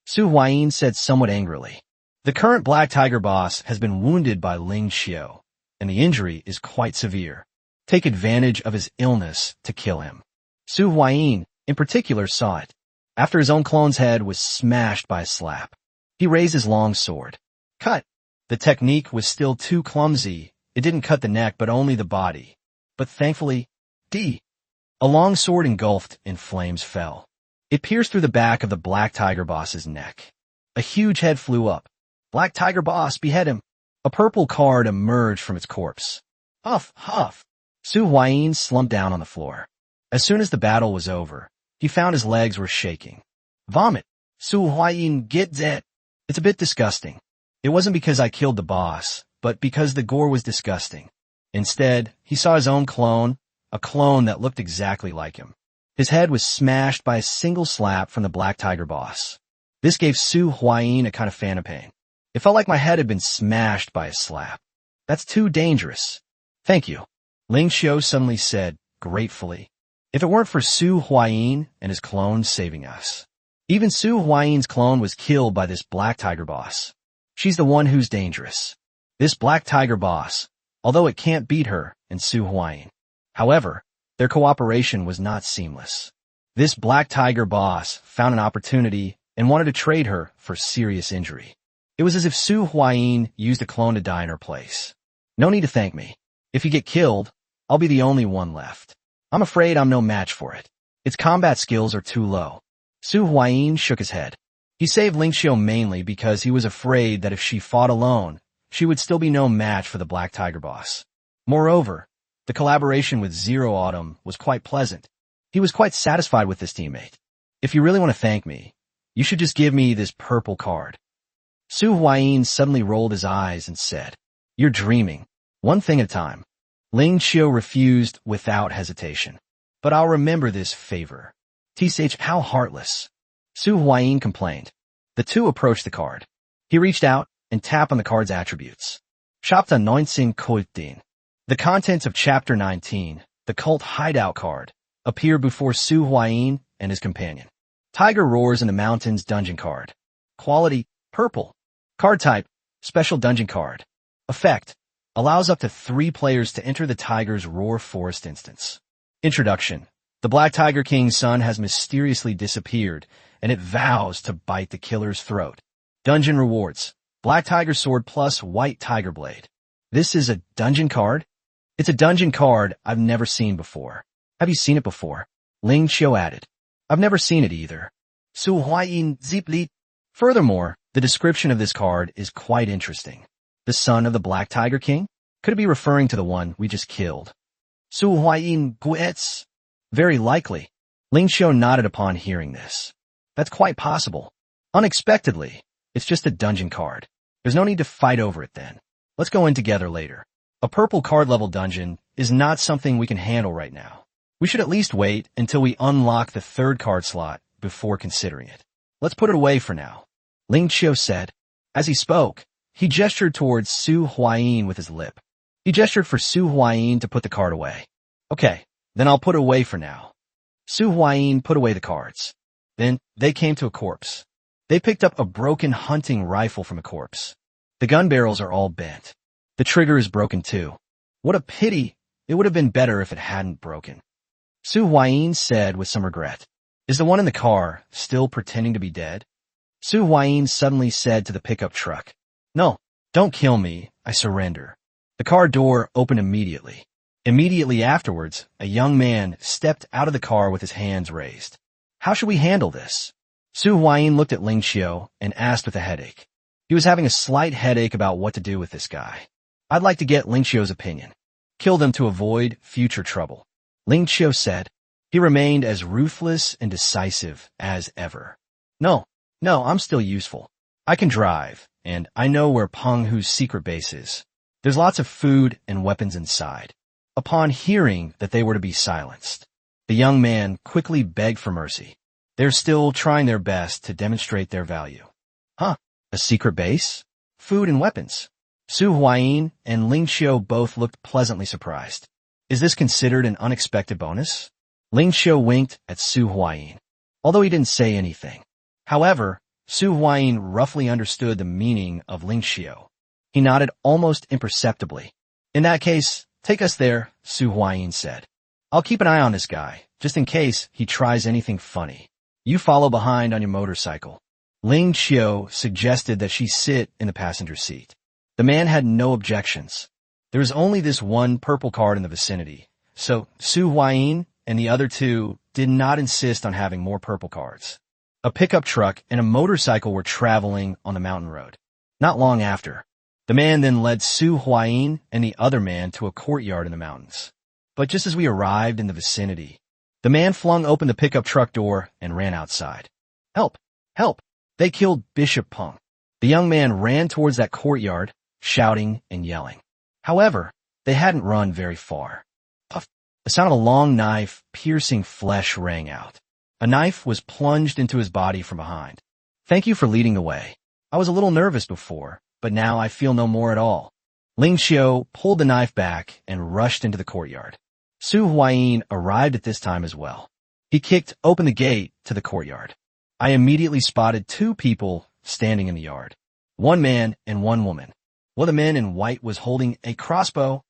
Su Huayin said somewhat angrily. The current Black Tiger boss has been wounded by Lingxiu, and the injury is quite severe. Take advantage of his illness to kill him. Su Huayin, in particular, saw it. After his own clone's head was smashed by a slap, he raised his long sword. Cut! The technique was still too clumsy. It didn't cut the neck, but only the body. But thankfully, a long sword engulfed in flames fell. It pierced through the back of the Black Tiger boss's neck. A huge head flew up. Black Tiger boss, behead him. A purple card emerged from its corpse. Huff, huff. Su Huayin slumped down on the floor. As soon as the battle was over, he found his legs were shaking. Vomit. Su Huayin, get that. It's a bit disgusting. It wasn't because I killed the boss, but because the gore was disgusting. Instead, he saw his own clone, a clone that looked exactly like him. His head was smashed by a single slap from the Black Tiger boss. This gave Su Huayin a kind of phantom pain. It felt like my head had been smashed by a slap. That's too dangerous. Thank you, Lingxiu suddenly said, gratefully. If it weren't for Su Huayin and his clone saving us. Even Su Huayin's clone was killed by this Black Tiger boss. She's the one who's dangerous. This Black Tiger boss, although it can't beat her and Su Huayin. However, their cooperation was not seamless. This Black Tiger boss found an opportunity and wanted to trade her for serious injury. It was as if Su Huayin used a clone to die in her place. No need to thank me. If you get killed, I'll be the only one left. I'm afraid I'm no match for it. Its combat skills are too low. Su Huayin shook his head. He saved Lingxiu mainly because he was afraid that if she fought alone, she would still be no match for the Black Tiger boss. Moreover, the collaboration with Zero Autumn was quite pleasant. He was quite satisfied with this teammate. If you really want to thank me, you should just give me this purple card. Su Huayin suddenly rolled his eyes and said, "You're dreaming. One thing at a time." Ling Qiu refused without hesitation. "But I'll remember this favor." "Tsh, how heartless." Su Huayin complained. The two approached the card. He reached out and tapped on the card's attributes. Chapter 19 Kultin. The contents of Chapter 19, the Cult Hideout card, appeared before Su Huayin and his companion. Tiger Roars in the Mountains dungeon card. Quality, purple. Card type, special dungeon card. Effect, allows up to 3 players to enter the Tiger's Roar Forest instance. Introduction. The Black Tiger King's son has mysteriously disappeared, and it vows to bite the killer's throat. Dungeon rewards. Black Tiger Sword plus White Tiger Blade. This is a dungeon card? It's a dungeon card I've never seen before. Have you seen it before? Ling Qiu added. I've never seen it either. Su Huayin Zipli. Furthermore, the description of this card is quite interesting. The son of the Black Tiger King? Could it be referring to the one we just killed? Su Huayin Guets? Very likely. Ling Qiu nodded upon hearing this. That's quite possible. Unexpectedly, it's just a dungeon card. There's no need to fight over it then. Let's go in together later. A purple card level dungeon is not something we can handle right now. We should at least wait until we unlock the 3rd card slot before considering it. Let's put it away for now. Ling Qiu said. As he spoke, he gestured towards Su Huayin with his lip. He gestured for Su Huayin to put the card away. Okay, then I'll put it away for now. Su Huayin put away the cards. Then they came to a corpse. They picked up a broken hunting rifle from a corpse. The gun barrels are all bent. The trigger is broken too. What a pity. It would have been better if it hadn't broken. Su Huayin said with some regret. Is the one in the car still pretending to be dead? Su Huayin suddenly said to the pickup truck. No, don't kill me. I surrender. The car door opened immediately. Immediately afterwards, a young man stepped out of the car with his hands raised. How should we handle this? Su Huayin looked at Ling Qiu and asked with a headache. He was having a slight headache about what to do with this guy. I'd like to get Ling Qiu's opinion. Kill them to avoid future trouble. Ling Qiu said. He remained as ruthless and decisive as ever. No, I'm still useful. I can drive, and I know where Peng Hu's secret base is. There's lots of food and weapons inside. Upon hearing that they were to be silenced, the young man quickly begged for mercy. They're still trying their best to demonstrate their value. Huh? A secret base? Food and weapons. Su Huayin and Ling Qiu both looked pleasantly surprised. Is this considered an unexpected bonus? Ling Qiu winked at Su Huayin, although he didn't say anything. However, Su Huayin roughly understood the meaning of Ling Qiu. He nodded almost imperceptibly. In that case, take us there, Su Huayin said. I'll keep an eye on this guy, just in case he tries anything funny. You follow behind on your motorcycle. Ling Qiu suggested that she sit in the passenger seat. The man had no objections. There was only this one purple card in the vicinity, so Su Huayin and the other two did not insist on having more purple cards. A pickup truck and a motorcycle were traveling on the mountain road. Not long after, the man then led Su Huayin and the other man to a courtyard in the mountains. But just as we arrived in the vicinity, the man flung open the pickup truck door and ran outside. Help! Help! They killed Bishop Peng. The young man ran towards that courtyard, shouting and yelling. However, they hadn't run very far. Puff! The sound of a long knife piercing flesh rang out. A knife was plunged into his body from behind. Thank you for leading the way. I was a little nervous before, but now I feel no more at all. Ling Qiu pulled the knife back and rushed into the courtyard. Su Huayin arrived at this time as well. He kicked open the gate to the courtyard. I immediately spotted 2 people standing in the yard. 1 man and 1 woman. One of the men in white was holding a crossbow.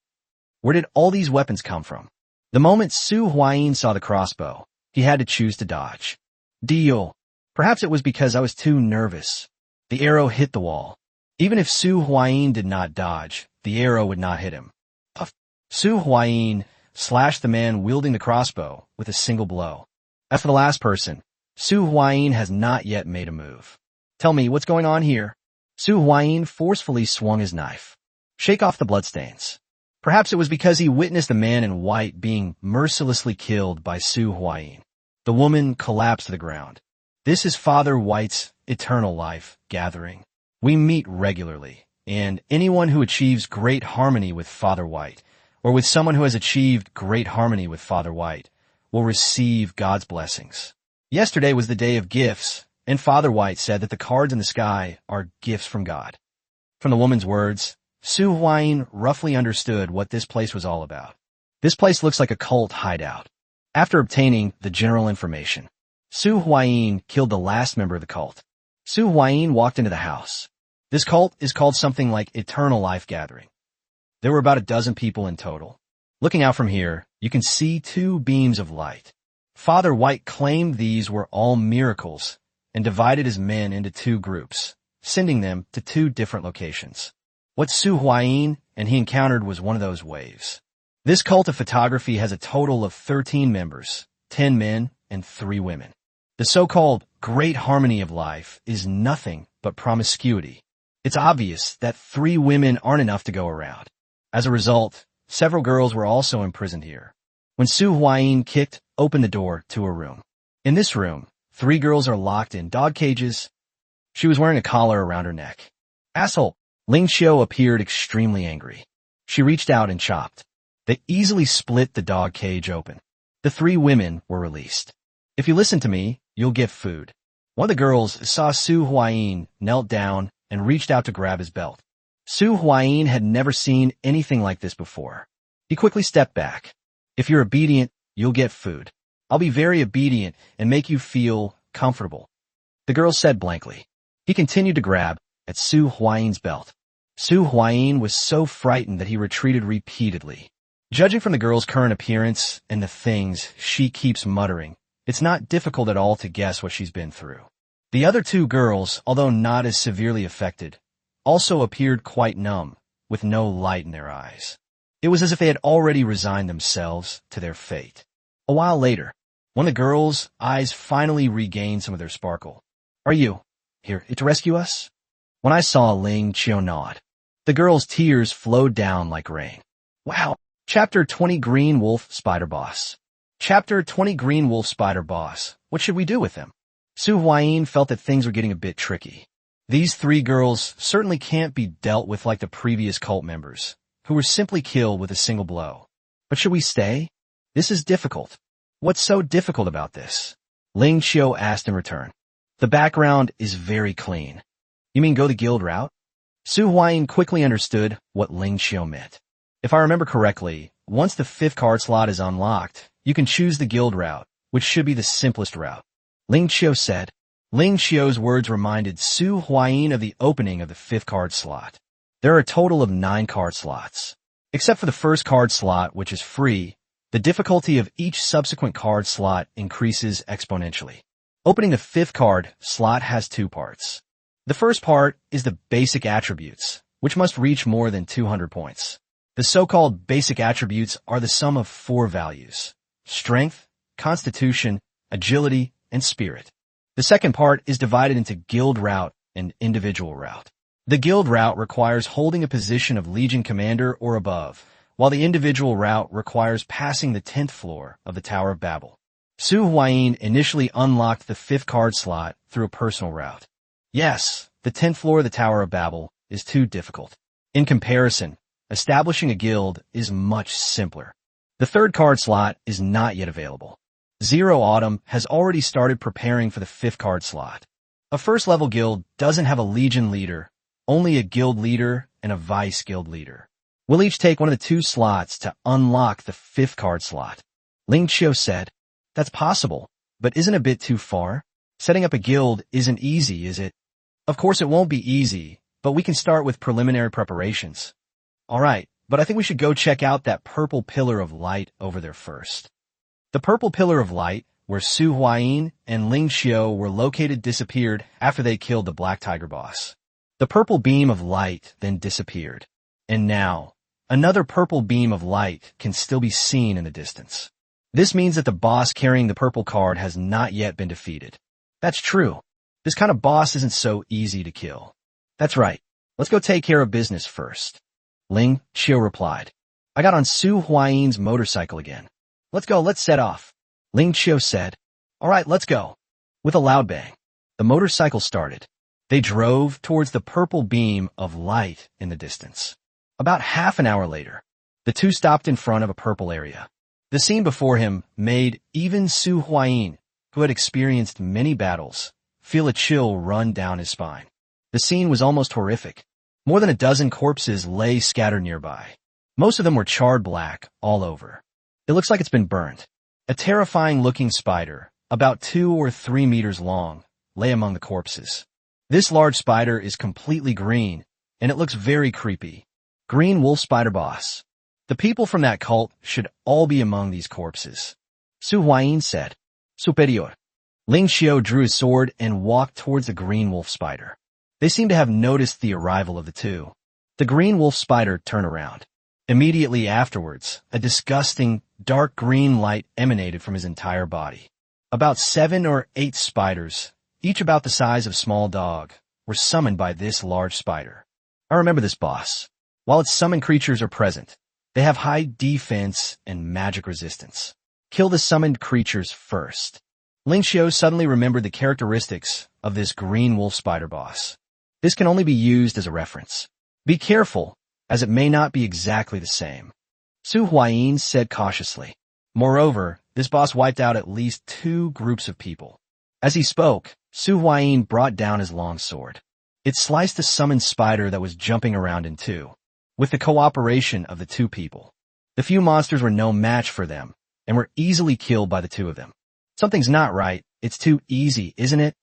Where did all these weapons come from? The moment Su Huayin saw the crossbow, he had to choose to dodge. Deal. Perhaps it was because I was too nervous. The arrow hit the wall. Even if Su Huayin did not dodge, the arrow would not hit him. Puff. Su Huayin slashed the man wielding the crossbow with a single blow. As for the last person, Su Huayin has not yet made a move. Tell me, what's going on here? Su Huayin forcefully swung his knife. Shake off the bloodstains. Perhaps it was because he witnessed a man in white being mercilessly killed by Su Huayin. The woman collapsed to the ground. This is Father White's eternal life gathering. We meet regularly, and anyone who achieves great harmony with Father White, or with someone who has achieved great harmony with Father White, will receive God's blessings. Yesterday was the day of gifts, and Father White said that the cards in the sky are gifts from God. From the woman's words, Su Huayin roughly understood what this place was all about. This place looks like a cult hideout. After obtaining the general information, Su Huayin killed the last member of the cult. Su Huayin walked into the house. This cult is called something like Eternal Life Gathering. There were about a dozen people in total. Looking out from here, you can see two beams of light. Father White claimed these were all miracles and divided his men into two groups, sending them to two different locations. What Su Huayin and he encountered was one of those waves. This cult of photography has a total of 13 members, 10 men and 3 women. The so-called Great Harmony of Life is nothing but promiscuity. It's obvious that 3 women aren't enough to go around. As a result, several girls were also imprisoned here. When Su Huayin kicked open the door to a room. In this room, 3 girls are locked in dog cages. She was wearing a collar around her neck. Asshole! Ling Xiao appeared extremely angry. She reached out and chopped. They easily split the dog cage open. The 3 women were released. If you listen to me, you'll get food. One of the girls saw Su Huayin, knelt down, and reached out to grab his belt. Su Huayin had never seen anything like this before. He quickly stepped back. If you're obedient, you'll get food. I'll be very obedient and make you feel comfortable. The girl said blankly. He continued to grab at Su Huayin's belt. Su Huayin was so frightened that he retreated repeatedly. Judging from the girl's current appearance and the things she keeps muttering, it's not difficult at all to guess what she's been through. The other 2 girls, although not as severely affected, also appeared quite numb, with no light in their eyes. It was as if they had already resigned themselves to their fate. A while later, one of the girls' eyes finally regained some of their sparkle. Are you here to rescue us? When I saw Ling Xiao nod, the girl's tears flowed down like rain. Wow! Chapter 20 Green Wolf Spider Boss. Chapter 20 Green Wolf Spider Boss. What should we do with them? Su Huayin felt that things were getting a bit tricky. These 3 girls certainly can't be dealt with like the previous cult members, who were simply killed with a single blow. But should we stay? This is difficult. What's so difficult about this? Ling Xiao asked in return. The background is very clean. You mean go the guild route? Su Huayin quickly understood what Ling Xiao meant. If I remember correctly, once the 5th card slot is unlocked, you can choose the guild route, which should be the simplest route. Ling Xiao said. Ling Xiao's words reminded Su Huayin of the opening of the 5th card slot. There are a total of 9 card slots. Except for the first card slot, which is free, the difficulty of each subsequent card slot increases exponentially. Opening the 5th card slot has 2 parts. The first part is the basic attributes, which must reach more than 200 points. The so-called basic attributes are the sum of 4 values: strength, constitution, agility, and spirit. The second part is divided into guild route and individual route. The guild route requires holding a position of Legion Commander or above, while the individual route requires passing the 10th floor of the Tower of Babel. Su Huayin initially unlocked the 5th card slot through a personal route. Yes, the 10th floor of the Tower of Babel is too difficult. In comparison, establishing a guild is much simpler. The 3rd card slot is not yet available. Zero Autumn has already started preparing for the 5th card slot. A first-level guild doesn't have a Legion leader, only a guild leader and a vice guild leader. We'll each take one of the 2 slots to unlock the 5th card slot. Ling Xiao said. That's possible, but isn't a bit too far? Setting up a guild isn't easy, is it? Of course it won't be easy, but we can start with preliminary preparations. Alright, but I think we should go check out that purple pillar of light over there first. The purple pillar of light, where Su Huayin and Ling Xiao were located, disappeared after they killed the Black Tiger boss. The purple beam of light then disappeared. And now, another purple beam of light can still be seen in the distance. This means that the boss carrying the purple card has not yet been defeated. That's true. This kind of boss isn't so easy to kill. That's right. Let's go take care of business first. Ling Qiu replied. I got on Su Huayin's motorcycle again. Let's go, let's set off. Ling Qiu said. All right, let's go. With a loud bang, the motorcycle started. They drove towards the purple beam of light in the distance. About half an hour later, the two stopped in front of a purple area. The scene before him made even Su Huayin, who had experienced many battles, feel a chill run down his spine. The scene was almost horrific. More than a dozen corpses lay scattered nearby. Most of them were charred black all over. It looks like it's been burnt. A terrifying-looking spider, about 2 or 3 meters long, lay among the corpses. This large spider is completely green, and it looks very creepy. Green Wolf Spider Boss. The people from that cult should all be among these corpses. Su Huayin said. Superior. Ling Qiu drew his sword and walked towards the green wolf spider. They seemed to have noticed the arrival of the two. The green wolf spider turned around. Immediately afterwards, a disgusting, dark green light emanated from his entire body. About 7 or 8 spiders, each about the size of a small dog, were summoned by this large spider. I remember this boss. While its summoned creatures are present, they have high defense and magic resistance. Kill the summoned creatures first. Ling Qiu suddenly remembered the characteristics of this green wolf spider boss. This can only be used as a reference. Be careful, as it may not be exactly the same. Su Huayin said cautiously. Moreover, this boss wiped out at least 2 groups of people. As he spoke, Su Huayin brought down his long sword. It sliced the summoned spider that was jumping around in 2. With the cooperation of the 2 people, the few monsters were no match for them and were easily killed by the 2 of them. Something's not right. It's too easy, isn't it?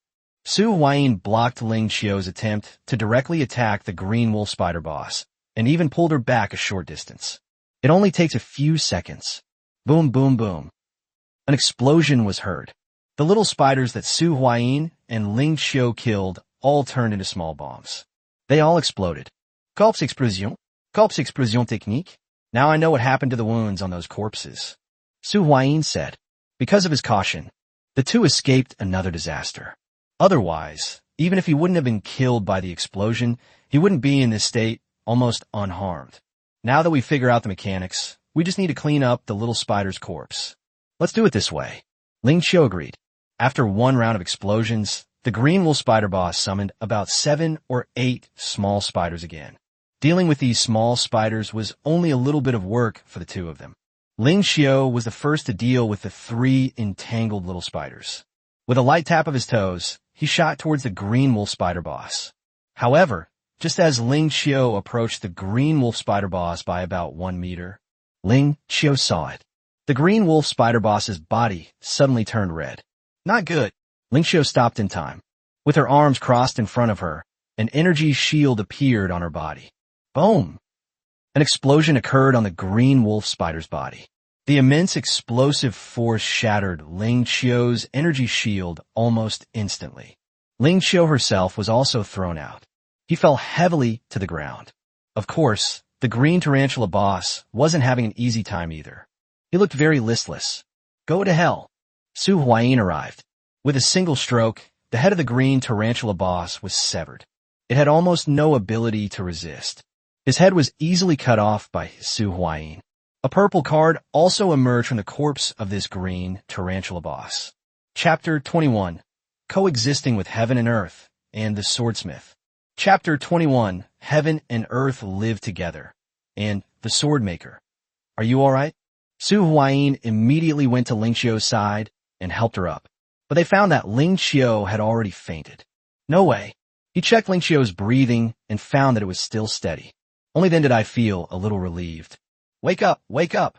Su Huayin blocked Ling Qiu's attempt to directly attack the green wolf spider boss and even pulled her back a short distance. It only takes a few seconds. Boom, boom, boom. An explosion was heard. The little spiders that Su Huayin and Ling Qiu killed all turned into small bombs. They all exploded. Corpse explosion. Corpse explosion technique. Now I know what happened to the wounds on those corpses. Su Huayin said. Because of his caution, the 2 escaped another disaster. Otherwise, even if he wouldn't have been killed by the explosion, he wouldn't be in this state almost unharmed. Now that we figure out the mechanics, we just need to clean up the little spider's corpse. Let's do it this way. Ling Qiu agreed. After 1 round of explosions, the green wolf spider boss summoned about 7 or 8 small spiders again. Dealing with these small spiders was only a little bit of work for the 2 of them. Ling Qiu was the first to deal with the 3 entangled little spiders. With a light tap of his toes, he shot towards the green wolf spider boss. However, just as Ling Qiu approached the green wolf spider boss by about 1 meter, Ling Qiu saw it. The green wolf spider boss's body suddenly turned red. Not good. Ling Qiu stopped in time. With her arms crossed in front of her, an energy shield appeared on her body. Boom! An explosion occurred on the green wolf spider's body. The immense explosive force shattered Ling Qiu's energy shield almost instantly. Ling Qiu herself was also thrown out. He fell heavily to the ground. Of course, the green tarantula boss wasn't having an easy time either. He looked very listless. Go to hell. Su Huayin arrived. With a single stroke, the head of the green tarantula boss was severed. It had almost no ability to resist. His head was easily cut off by Su Huayin. A purple card also emerged from the corpse of this green tarantula boss. Chapter 21. Coexisting with Heaven and Earth and the Swordsmith. Chapter 21. Heaven and Earth live together. And the Swordmaker. Are you alright? Su Huayin immediately went to Ling Qiu's side and helped her up. But they found that Ling Qiu had already fainted. No way. He checked Ling Qiu's breathing and found that it was still steady. Only then did I feel a little relieved. Wake up, wake up.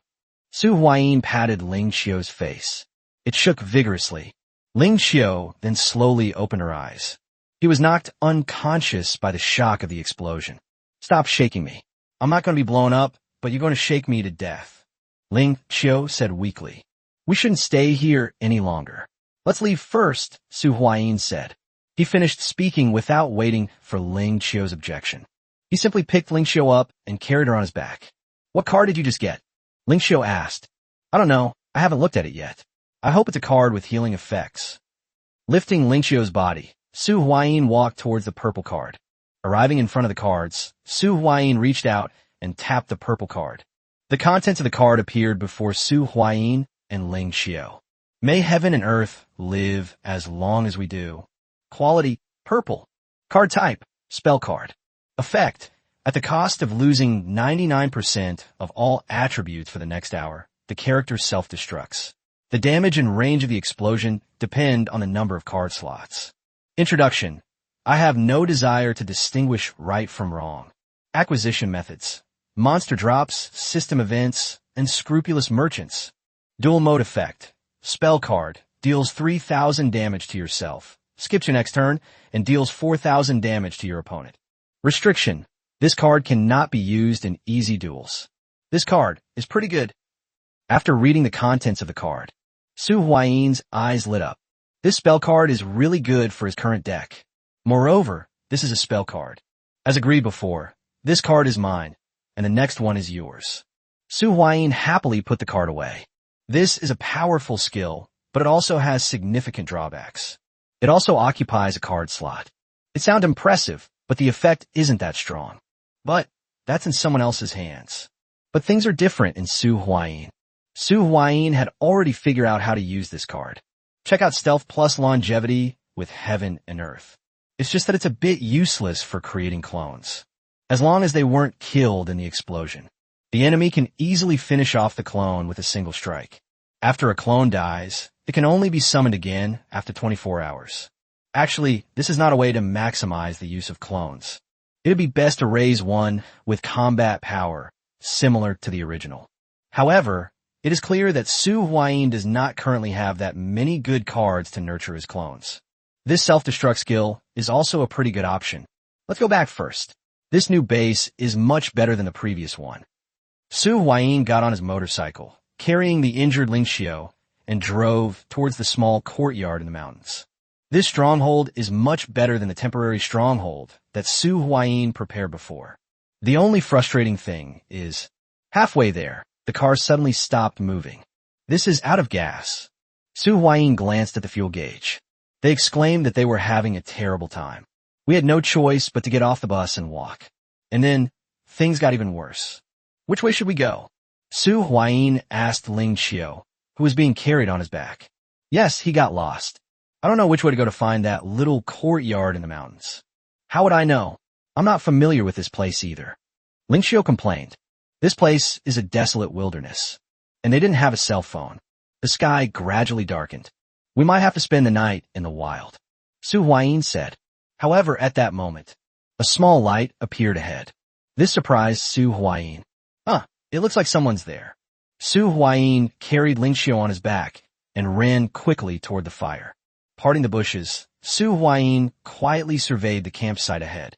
Su Huayin patted Ling Qiu's face. It shook vigorously. Ling Qiu then slowly opened her eyes. He was knocked unconscious by the shock of the explosion. Stop shaking me. I'm not going to be blown up, but you're going to shake me to death. Ling Qiu said weakly. We shouldn't stay here any longer. Let's leave first, Su Huayin said. He finished speaking without waiting for Ling Qiu's objection. He simply picked Ling Qiu up and carried her on his back. What card did you just get? Ling Qiu asked. I don't know. I haven't looked at it yet. I hope it's a card with healing effects. Lifting Ling Qiu's body, Su Huayin walked towards the purple card. Arriving in front of the cards, Su Huayin reached out and tapped the purple card. The contents of the card appeared before Su Huayin and Ling Xiao. May heaven and earth live as long as we do. Quality, purple. Card type, spell card. Effect, at the cost of losing 99% of all attributes for the next hour, the character self-destructs. The damage and range of the explosion depend on the number of card slots. Introduction. I have no desire to distinguish right from wrong. Acquisition methods. Monster drops, system events, and scrupulous merchants. Dual mode effect. Spell card. Deals 3,000 damage to yourself. Skips your next turn and deals 4,000 damage to your opponent. Restriction. This card cannot be used in easy duels. This card is pretty good. After reading the contents of the card, Su Huayin's eyes lit up. This spell card is really good for his current deck. Moreover, this is a spell card. As agreed before, this card is mine, and the next one is yours. Su Huayin happily put the card away. This is a powerful skill, but it also has significant drawbacks. It also occupies a card slot. It sounds impressive, but the effect isn't that strong. But that's in someone else's hands. But things are different in Su Huayin. Su Huayin had already figured out how to use this card. Check out Stealth plus Longevity with Heaven and Earth. It's just that it's a bit useless for creating clones. As long as they weren't killed in the explosion. The enemy can easily finish off the clone with a single strike. After a clone dies, it can only be summoned again after 24 hours. Actually, this is not a way to maximize the use of clones. It would be best to raise one with combat power, similar to the original. However, it is clear that Su Huayin does not currently have that many good cards to nurture his clones. This self-destruct skill is also a pretty good option. Let's go back first. This new base is much better than the previous one. Su Huayin got on his motorcycle, carrying the injured Ling Xiao, and drove towards the small courtyard in the mountains. This stronghold is much better than the temporary stronghold that Su Huayin prepared before. The only frustrating thing is, halfway there, the car suddenly stopped moving. This is out of gas. Su Huayin glanced at the fuel gauge. They exclaimed that they were having a terrible time. We had no choice but to get off the bus and walk. And then, things got even worse. Which way should we go? Su Huayin asked Ling Xiao, who was being carried on his back. Yes, he got lost. I don't know which way to go to find that little courtyard in the mountains. How would I know? I'm not familiar with this place either. Ling Xiao complained. This place is a desolate wilderness, and they didn't have a cell phone. The sky gradually darkened. We might have to spend the night in the wild. Su Huayin said. However, at that moment, a small light appeared ahead. This surprised Su Huayin. It looks like someone's there. Su Huayin carried Ling Xiao on his back and ran quickly toward the fire. Parting the bushes, Su Huayin quietly surveyed the campsite ahead.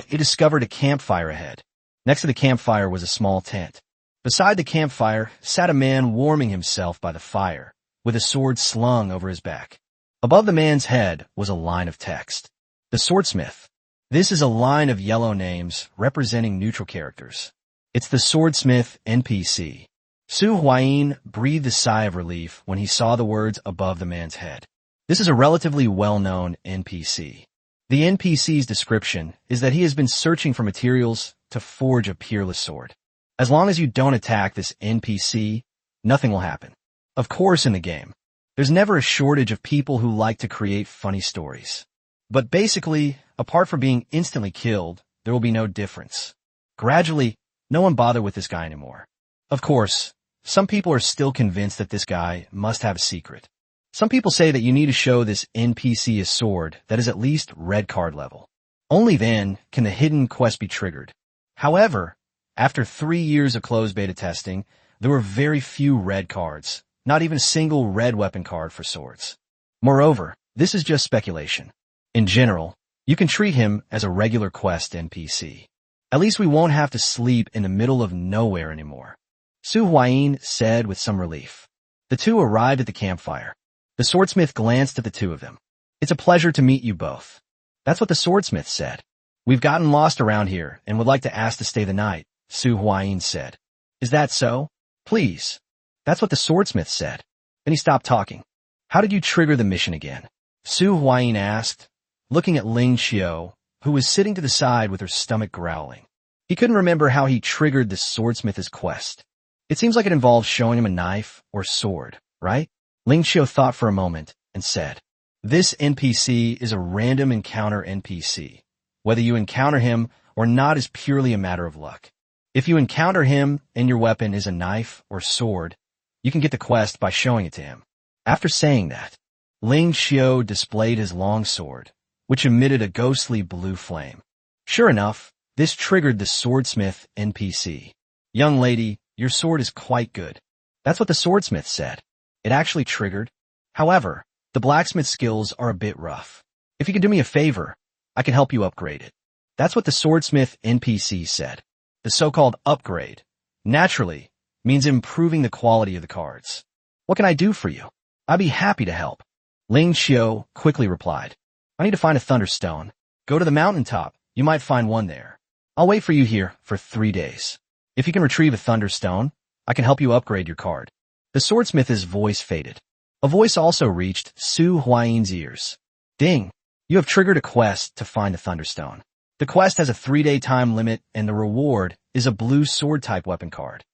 He discovered a campfire ahead. Next to the campfire was a small tent. Beside the campfire sat a man warming himself by the fire, with a sword slung over his back. Above the man's head was a line of text. The Swordsmith. This is a line of yellow names representing neutral characters. It's the Swordsmith NPC. Su Huayin breathed a sigh of relief when he saw the words above the man's head. This is a relatively well-known NPC. The NPC's description is that he has been searching for materials to forge a peerless sword. As long as you don't attack this NPC, nothing will happen. Of course, in the game, there's never a shortage of people who like to create funny stories. But basically, apart from being instantly killed, there will be no difference. Gradually, no one bothered with this guy anymore. Of course, some people are still convinced that this guy must have a secret. Some people say that you need to show this NPC a sword that is at least red card level. Only then can the hidden quest be triggered. However, after 3 years of closed beta testing, there were very few red cards, not even a single red weapon card for swords. Moreover, this is just speculation. In general, you can treat him as a regular quest NPC. At least we won't have to sleep in the middle of nowhere anymore. Su Huayin said with some relief. The two arrived at the campfire. The swordsmith glanced at the two of them. It's a pleasure to meet you both. That's what the swordsmith said. We've gotten lost around here and would like to ask to stay the night, Su Huayin said. Is that so? Please. That's what the swordsmith said. Then he stopped talking. How did you trigger the mission again? Su Huayin asked, looking at Ling Xiao, who was sitting to the side with her stomach growling. He couldn't remember how he triggered the swordsmith's quest. It seems like it involves showing him a knife or sword, right? Ling Qiu thought for a moment and said, "This NPC is a random encounter NPC. Whether you encounter him or not is purely a matter of luck. If you encounter him and your weapon is a knife or sword, you can get the quest by showing it to him." After saying that, Ling Qiu displayed his long sword, which emitted a ghostly blue flame. Sure enough, this triggered the swordsmith NPC. "Young lady, your sword is quite good." That's what the swordsmith said. It actually triggered. However, the blacksmith skills are a bit rough. If you can do me a favor, I can help you upgrade it. That's what the swordsmith NPC said. The so-called upgrade, naturally, means improving the quality of the cards. "What can I do for you?" "I'd be happy to help." Ling Qiu quickly replied, "I need to find a thunderstone. Go to the mountaintop. You might find one there. I'll wait for you here for 3 days. If you can retrieve a thunderstone, I can help you upgrade your card." The swordsmith's voice faded. A voice also reached Su Huayin's ears. "Ding! You have triggered a quest to find the thunderstone. The quest has a 3-day time limit, and the reward is a blue sword-type weapon card."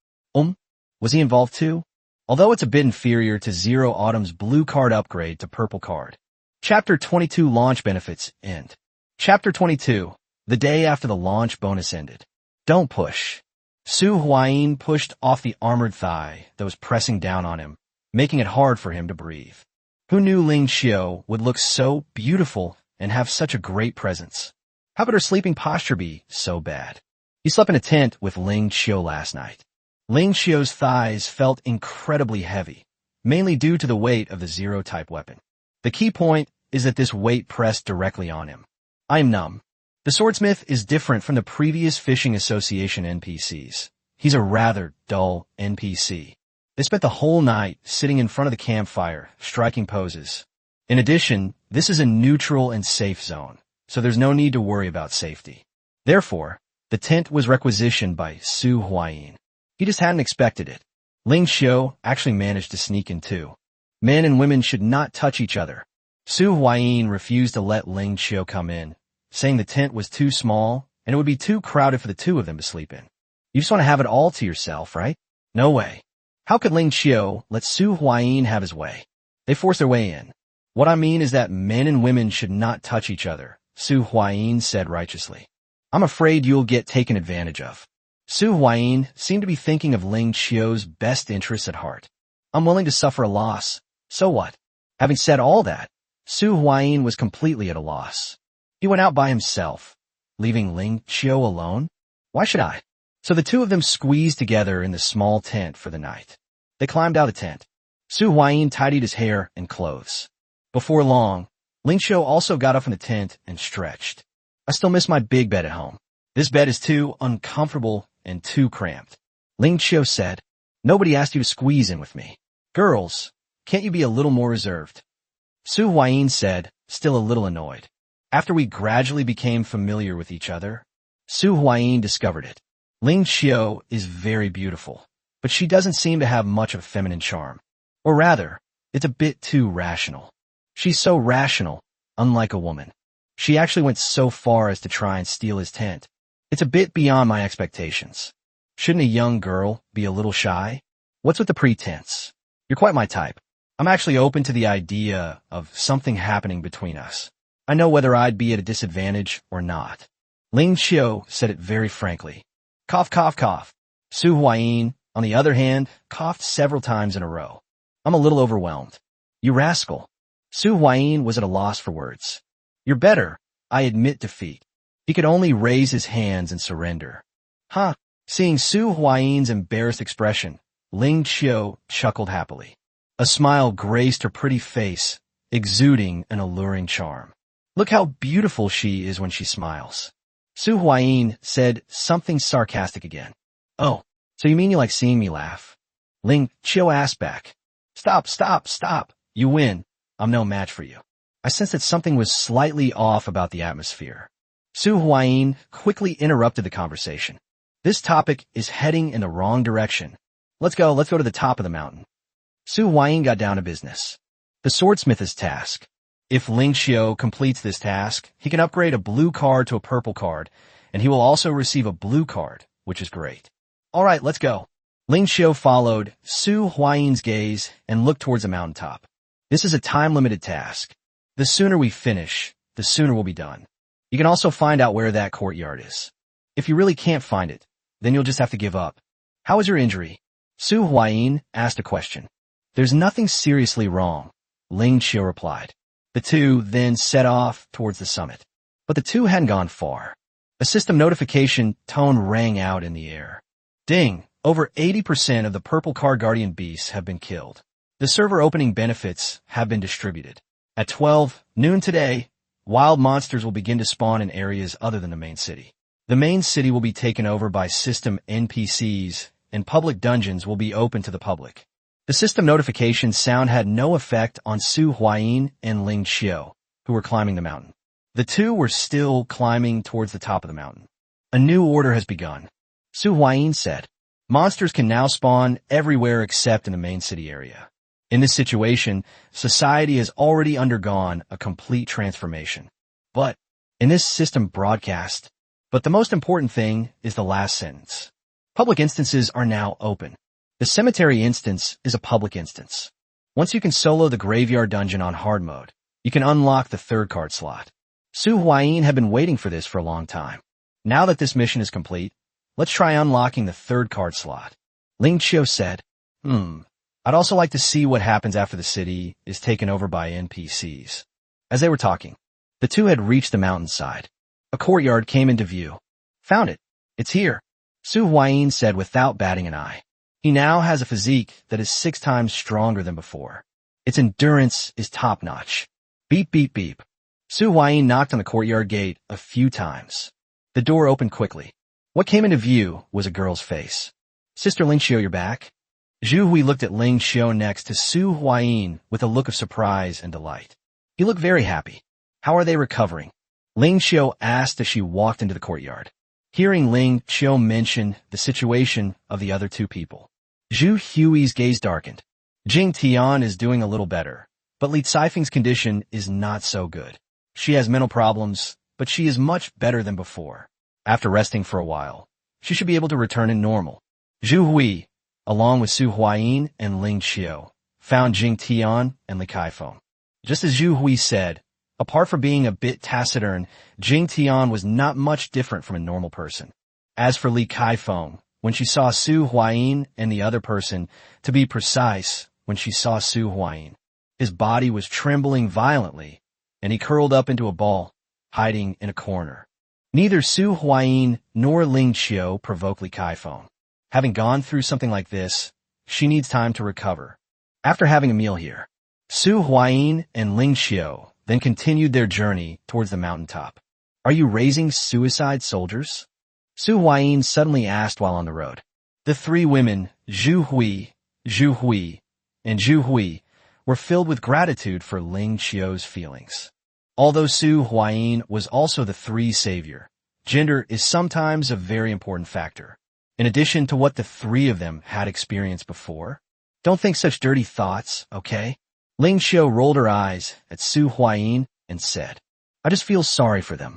Was he involved too? Although it's a bit inferior to Zero Autumn's blue card upgrade to purple card. Chapter 22 Launch Benefits End. Chapter 22. The day after the launch bonus ended. Don't push. Su Huayin pushed off the armored thigh that was pressing down on him, making it hard for him to breathe. Who knew Ling Qiu would look so beautiful and have such a great presence? How could her sleeping posture be so bad? He slept in a tent with Ling Qiu last night. Ling Qiu's thighs felt incredibly heavy, mainly due to the weight of the Zero-type weapon. The key point is that this weight pressed directly on him. "I am numb." The swordsmith is different from the previous Fishing Association NPCs. He's a rather dull NPC. They spent the whole night sitting in front of the campfire, striking poses. In addition, this is a neutral and safe zone, so there's no need to worry about safety. Therefore, the tent was requisitioned by Su Huayin. He just hadn't expected it. Ling Qiu actually managed to sneak in too. Men and women should not touch each other. Su Huayin refused to let Ling Qiu come in, saying the tent was too small and it would be too crowded for the two of them to sleep in. You just want to have it all to yourself, right? No way. How could Ling Qiu let Su Huayin have his way? They forced their way in. "What I mean is that men and women should not touch each other," Su Huayin said righteously. "I'm afraid you'll get taken advantage of." Su Huayin seemed to be thinking of Ling Qiu's best interests at heart. "I'm willing to suffer a loss. So what?" Having said all that, Su Huayin was completely at a loss. He went out by himself, leaving Ling Qiu alone? Why should I? So the two of them squeezed together in the small tent for the night. They climbed out of the tent. Su Huayin tidied his hair and clothes. Before long, Ling Qiu also got up from the tent and stretched. "I still miss my big bed at home. This bed is too uncomfortable and too cramped." Ling Qiu said, "Nobody asked you to squeeze in with me. Girls, can't you be a little more reserved?" Su Huayin said, still a little annoyed. After we gradually became familiar with each other, Su Huayin discovered it. Ling Qiu is very beautiful, but she doesn't seem to have much of feminine charm. Or rather, it's a bit too rational. She's so rational, unlike a woman. She actually went so far as to try and steal his tent. It's a bit beyond my expectations. Shouldn't a young girl be a little shy? What's with the pretense? You're quite my type. I'm actually open to the idea of something happening between us. I know whether I'd be at a disadvantage or not. Ling Qiu said it very frankly. Cough, cough, cough. Su Huayin, on the other hand, coughed several times in a row. "I'm a little overwhelmed." "You rascal." Su Huayin was at a loss for words. "You're better. I admit defeat." He could only raise his hands and surrender. "Huh." Seeing Su Huayin's embarrassed expression, Ling Qiu chuckled happily. A smile graced her pretty face, exuding an alluring charm. "Look how beautiful she is when she smiles." Su Huayin said something sarcastic again. "Oh, so you mean you like seeing me laugh?" Ling Qiu asked back. Stop, stop, stop. You win. I'm no match for you." I sensed that something was slightly off about the atmosphere. Su Huayin quickly interrupted the conversation. "This topic is heading in the wrong direction. Let's go to the top of the mountain." Su Huayin got down to business. The swordsmith's task. If Ling Xiao completes this task, he can upgrade a blue card to a purple card, and he will also receive a blue card, which is great. Alright, let's go. Ling Xiao followed Su Huayin's gaze and looked towards the mountaintop. This is a time-limited task. The sooner we finish, the sooner we'll be done. You can also find out where that courtyard is. If you really can't find it, then you'll just have to give up. How is your injury? Su Huayin asked a question. There's nothing seriously wrong, Ling Xiao replied. The two then set off towards the summit. But the two hadn't gone far. A system notification tone rang out in the air. Ding! Over 80% of the purple card guardian beasts have been killed. The server opening benefits have been distributed. At 12 noon today, wild monsters will begin to spawn in areas other than the main city. The main city will be taken over by system NPCs, and public dungeons will be open to the public. The system notification sound had no effect on Su Huayin and Ling Xiao, who were climbing the mountain. The two were still climbing towards the top of the mountain. A new order has begun. Su Huayin said, monsters can now spawn everywhere except in the main city area. In this situation, society has already undergone a complete transformation. But in this system broadcast, but the most important thing is the last sentence. Public instances are now open. The cemetery instance is a public instance. Once you can solo the graveyard dungeon on hard mode, you can unlock the third card slot. Su Huayin had been waiting for this for a long time. Now that this mission is complete, let's try unlocking the third card slot. Ling Xiao said, I'd also like to see what happens after the city is taken over by NPCs. As they were talking, the two had reached the mountainside. A courtyard came into view. Found it. It's here, Su Huayin said without batting an eye. He now has a physique that is 6 times stronger than before. Its endurance is top-notch. Beep, beep, beep. Su Huayin knocked on the courtyard gate a few times. The door opened quickly. What came into view was a girl's face. Sister Ling Xiao, you're back? Zhu Hui looked at Ling Xiao next to Su Huayin with a look of surprise and delight. He looked very happy. How are they recovering? Ling Xiao asked as she walked into the courtyard. Hearing Ling Xiao mention the situation of the other two people, Zhu Hui's gaze darkened. Jing Tian is doing a little better, but Li Caifeng's condition is not so good. She has mental problems, but she is much better than before. After resting for a while, she should be able to return to normal. Zhu Hui, along with Su Huayin and Ling Xiao, found Jing Tian and Li Caifeng. Just as Zhu Hui said, apart from being a bit taciturn, Jing Tian was not much different from a normal person. As for Li Caifeng, when she saw Su Huayin and the other person, to be precise, when she saw Su Huayin, his body was trembling violently, and he curled up into a ball, hiding in a corner. Neither Su Huayin nor Ling Xiao provoked Li Caifeng. Having gone through something like this, she needs time to recover. After having a meal here, Su Huayin and Ling Xiao then continued their journey towards the mountaintop. Are you raising suicide soldiers? Su Huayin suddenly asked while on the road. The three women, Zhu Hui, and Zhu Hui, were filled with gratitude for Ling Xiao's feelings. Although Su Huayin was also the three savior, gender is sometimes a very important factor. In addition to what the three of them had experienced before, don't think such dirty thoughts, okay? Ling Xiao rolled her eyes at Su Huayin and said, I just feel sorry for them.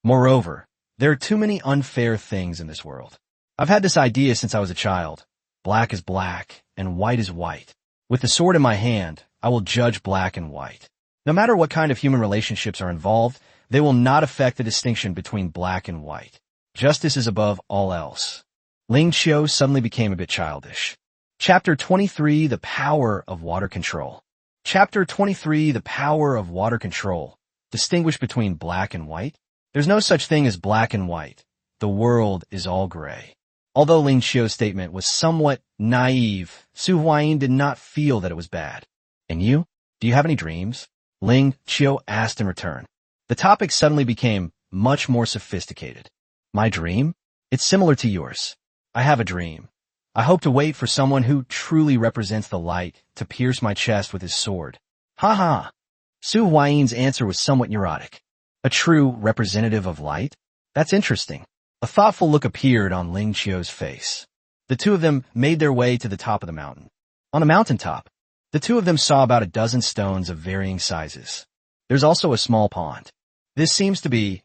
Moreover, there are too many unfair things in this world. I've had this idea since I was a child. Black is black, and white is white. With the sword in my hand, I will judge black and white. No matter what kind of human relationships are involved, they will not affect the distinction between black and white. Justice is above all else. Ling Xiao suddenly became a bit childish. Chapter 23, The Power of Water Control. Chapter 23, The Power of Water Control. Distinguish between black and white. There's no such thing as black and white. The world is all gray. Although Ling Xiao's statement was somewhat naive, Su Huayin did not feel that it was bad. And you? Do you have any dreams? Ling Xiao asked in return. The topic suddenly became much more sophisticated. My dream? It's similar to yours. I have a dream. I hope to wait for someone who truly represents the light to pierce my chest with his sword. Ha ha. Su Huayin's answer was somewhat neurotic. A true representative of light? That's interesting. A thoughtful look appeared on Ling Xiao's face. The two of them made their way to the top of the mountain. On the mountaintop, the two of them saw about a dozen stones of varying sizes. There's also a small pond. This seems to be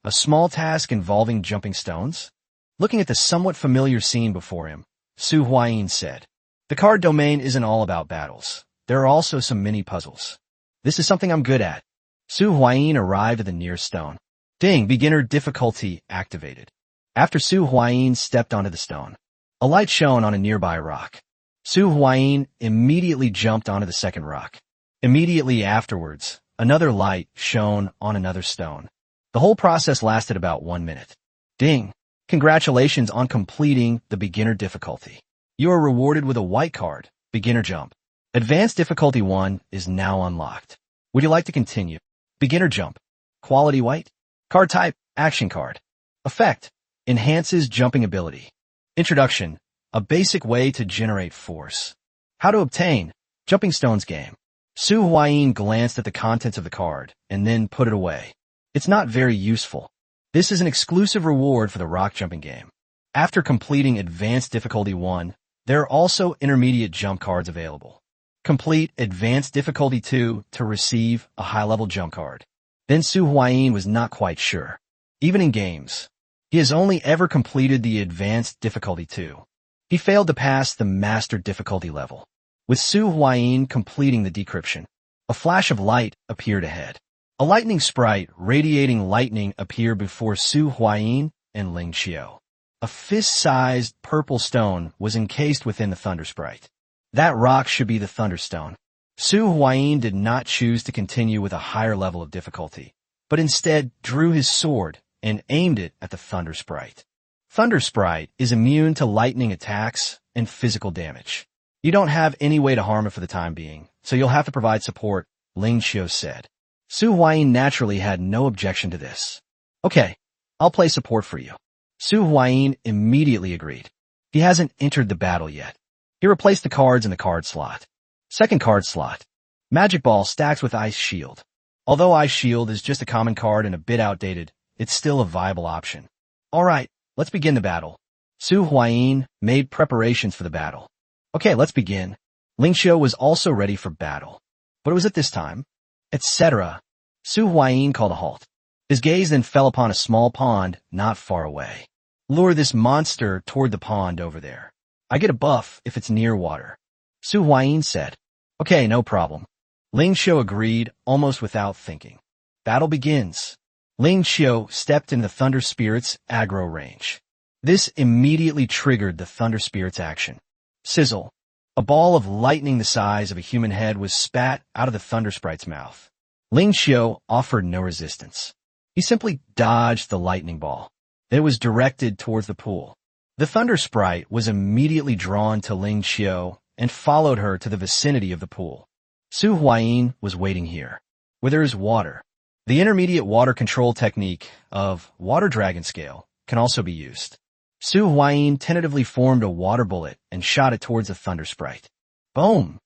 a small task involving jumping stones. Looking at the somewhat familiar scene before him, Su Huayin said, "The card domain isn't all about battles. There are also some mini puzzles. This is something I'm good at." Su Huayin arrived at the nearest stone. Ding, beginner difficulty activated. After Su Huayin stepped onto the stone, a light shone on a nearby rock. Su Huayin immediately jumped onto the second rock. Immediately afterwards, another light shone on another stone. The whole process lasted about 1 minute. Ding! Congratulations on completing the beginner difficulty. You are rewarded with a white card, Beginner Jump. Advanced difficulty 1 is now unlocked. Would you like to continue? Beginner Jump. Quality white. Card type, action card. Effect, enhances jumping ability. Introduction, a basic way to generate force. How to obtain, jumping stones game. Su Huayin glanced at the contents of the card and then put it away. It's not very useful. This is an exclusive reward for the rock jumping game. After completing Advanced Difficulty 1, there are also intermediate jump cards available. Complete Advanced Difficulty 2 to receive a high-level jump card. Then Su Huayin was not quite sure. Even in games, he has only ever completed the Advanced Difficulty 2. He failed to pass the Master Difficulty level. With Su Huayin completing the decryption, a flash of light appeared ahead. A lightning sprite radiating lightning appeared before Su Huayin and Ling Qiu. A fist-sized purple stone was encased within the thunder sprite. That rock should be the thunderstone. Su Huayin did not choose to continue with a higher level of difficulty, but instead drew his sword and aimed it at the thunder sprite. Thunder sprite is immune to lightning attacks and physical damage. You don't have any way to harm it for the time being, so you'll have to provide support, Ling Qiu said. Su Huayin naturally had no objection to this. Okay, I'll play support for you. Su Huayin immediately agreed. He hasn't entered the battle yet. He replaced the cards in the card slot. Second card slot. Magic Ball stacks with Ice Shield. Although Ice Shield is just a common card and a bit outdated, it's still a viable option. Alright, let's begin the battle. Su Huayin made preparations for the battle. Okay, let's begin. Ling Qiu was also ready for battle. But it was at this time, etc. Su Huayin called a halt. His gaze then fell upon a small pond not far away. Lure this monster toward the pond over there. I get a buff if it's near water. Su Huayin said. Okay, no problem. Ling Qiu agreed almost without thinking. Battle begins. Ling Qiu stepped in the Thunder Spirit's aggro range. This immediately triggered the Thunder Spirit's action. Sizzle. A ball of lightning the size of a human head was spat out of the Thunder Sprite's mouth. Ling Qiu offered no resistance. He simply dodged the lightning ball. It was directed towards the pool. The Thunder Sprite was immediately drawn to Ling Qiu and followed her to the vicinity of the pool. Su Huayin was waiting here, where there is water. The intermediate water control technique of Water Dragon Scale can also be used. Su Huayin tentatively formed a water bullet and shot it towards the Thunder Sprite. Boom!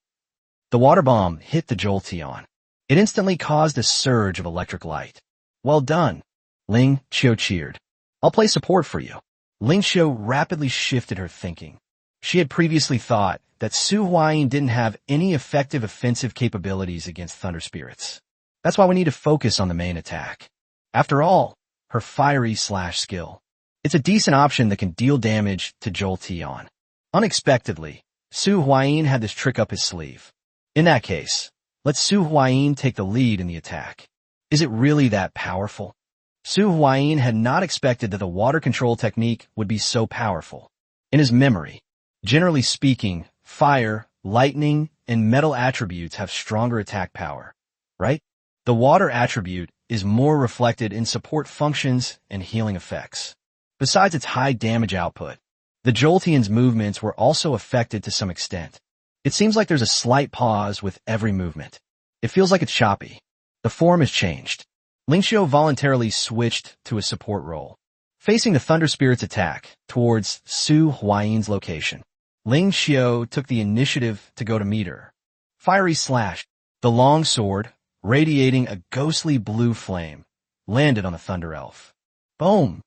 The water bomb hit the Jolteon. It instantly caused a surge of electric light. Well done! Ling Qiu cheered. I'll play support for you. Ling Qiu rapidly shifted her thinking. She had previously thought that Su Huayin didn't have any effective offensive capabilities against Thunder Spirits. That's why we need to focus on the main attack. After all, her fiery slash skill. It's a decent option that can deal damage to Jolteon. Unexpectedly, Su Huayin had this trick up his sleeve. In that case, let Su Huayin take the lead in the attack. Is it really that powerful? Su Huayin had not expected that the water control technique would be so powerful. In his memory, generally speaking, fire, lightning, and metal attributes have stronger attack power, right? The water attribute is more reflected in support functions and healing effects. Besides its high damage output, the Jolteon's movements were also affected to some extent. It seems like there's a slight pause with every movement. It feels like it's choppy. The form has changed. Ling Qiu voluntarily switched to a support role, facing the Thunder Spirit's attack towards Su Huayin's location. Ling Qiu took the initiative to go to meet her. Fiery slash. The long sword, radiating a ghostly blue flame, landed on the Thunder Elf. Boom!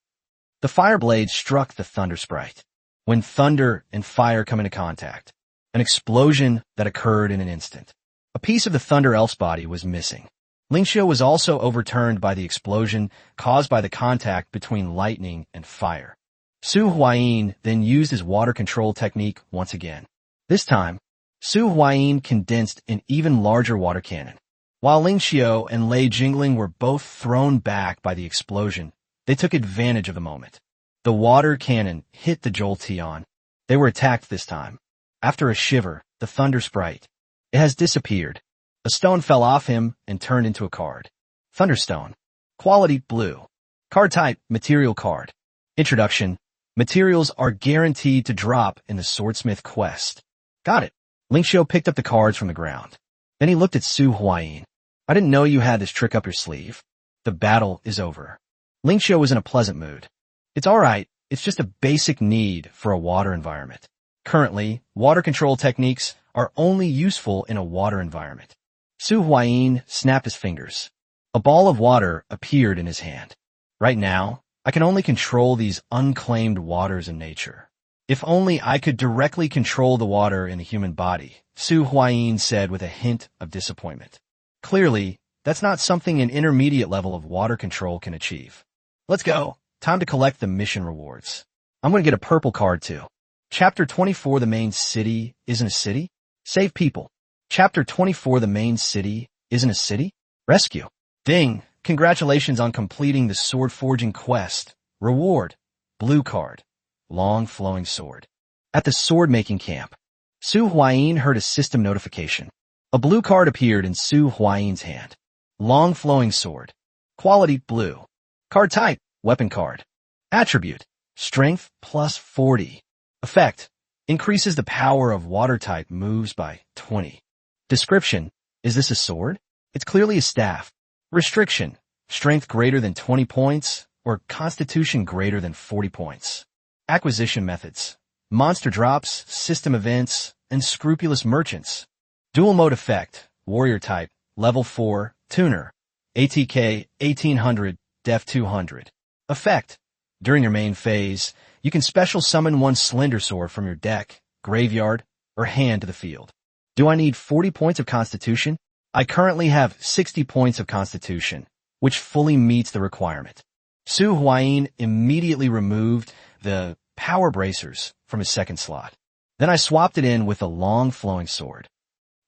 The fire blade struck the Thunder Sprite. When thunder and fire come into contact, an explosion that occurred in an instant. A piece of the Thunder Elf's body was missing. Ling Xiu was also overturned by the explosion caused by the contact between lightning and fire. Su Huayin then used his water control technique once again. This time, Su Huayin condensed an even larger water cannon. While Ling Xiu and Lei Jingling were both thrown back by the explosion, they took advantage of the moment. The water cannon hit the Jolteon. They were attacked this time. After a shiver, the Thunder Sprite. It has disappeared. A stone fell off him and turned into a card. Thunderstone. Quality blue. Card type material card. Introduction. Materials are guaranteed to drop in the Swordsmith quest. Got it. Ling Xiu picked up the cards from the ground. Then he looked at Su Huayin. I didn't know you had this trick up your sleeve. The battle is over. Ling Xiu was in a pleasant mood. It's alright, it's just a basic need for a water environment. Currently, water control techniques are only useful in a water environment. Su Huayin snapped his fingers. A ball of water appeared in his hand. Right now, I can only control these unclaimed waters in nature. If only I could directly control the water in the human body, Su Huayin said with a hint of disappointment. Clearly, that's not something an intermediate level of water control can achieve. Let's go. Time to collect the mission rewards. I'm going to get a purple card too. Chapter 24 The main city isn't a city? Save people. Chapter 24 The main city isn't a city? Rescue. Ding. Congratulations on completing the sword forging quest. Reward. Blue card. Long flowing sword. At the sword making camp, Su Huayin heard a system notification. A blue card appeared in Su Huayin's hand. Long flowing sword. Quality blue. Card type, weapon card. Attribute, strength plus 40. Effect, increases the power of water type moves by 20. Description, is this a sword? It's clearly a staff. Restriction, strength greater than 20 points or constitution greater than 40 points. Acquisition methods, monster drops, system events, and scrupulous merchants. Dual mode effect, warrior type, level 4, tuner, ATK 1800, def 200. Effect, during your main phase, you can special summon one slender sword from your deck, graveyard, or hand to the field. Do I need 40 points of constitution? I currently have 60 points of constitution, which fully meets the requirement. Su Huayin immediately removed the power bracers from his second slot. Then I swapped it in with a long flowing sword.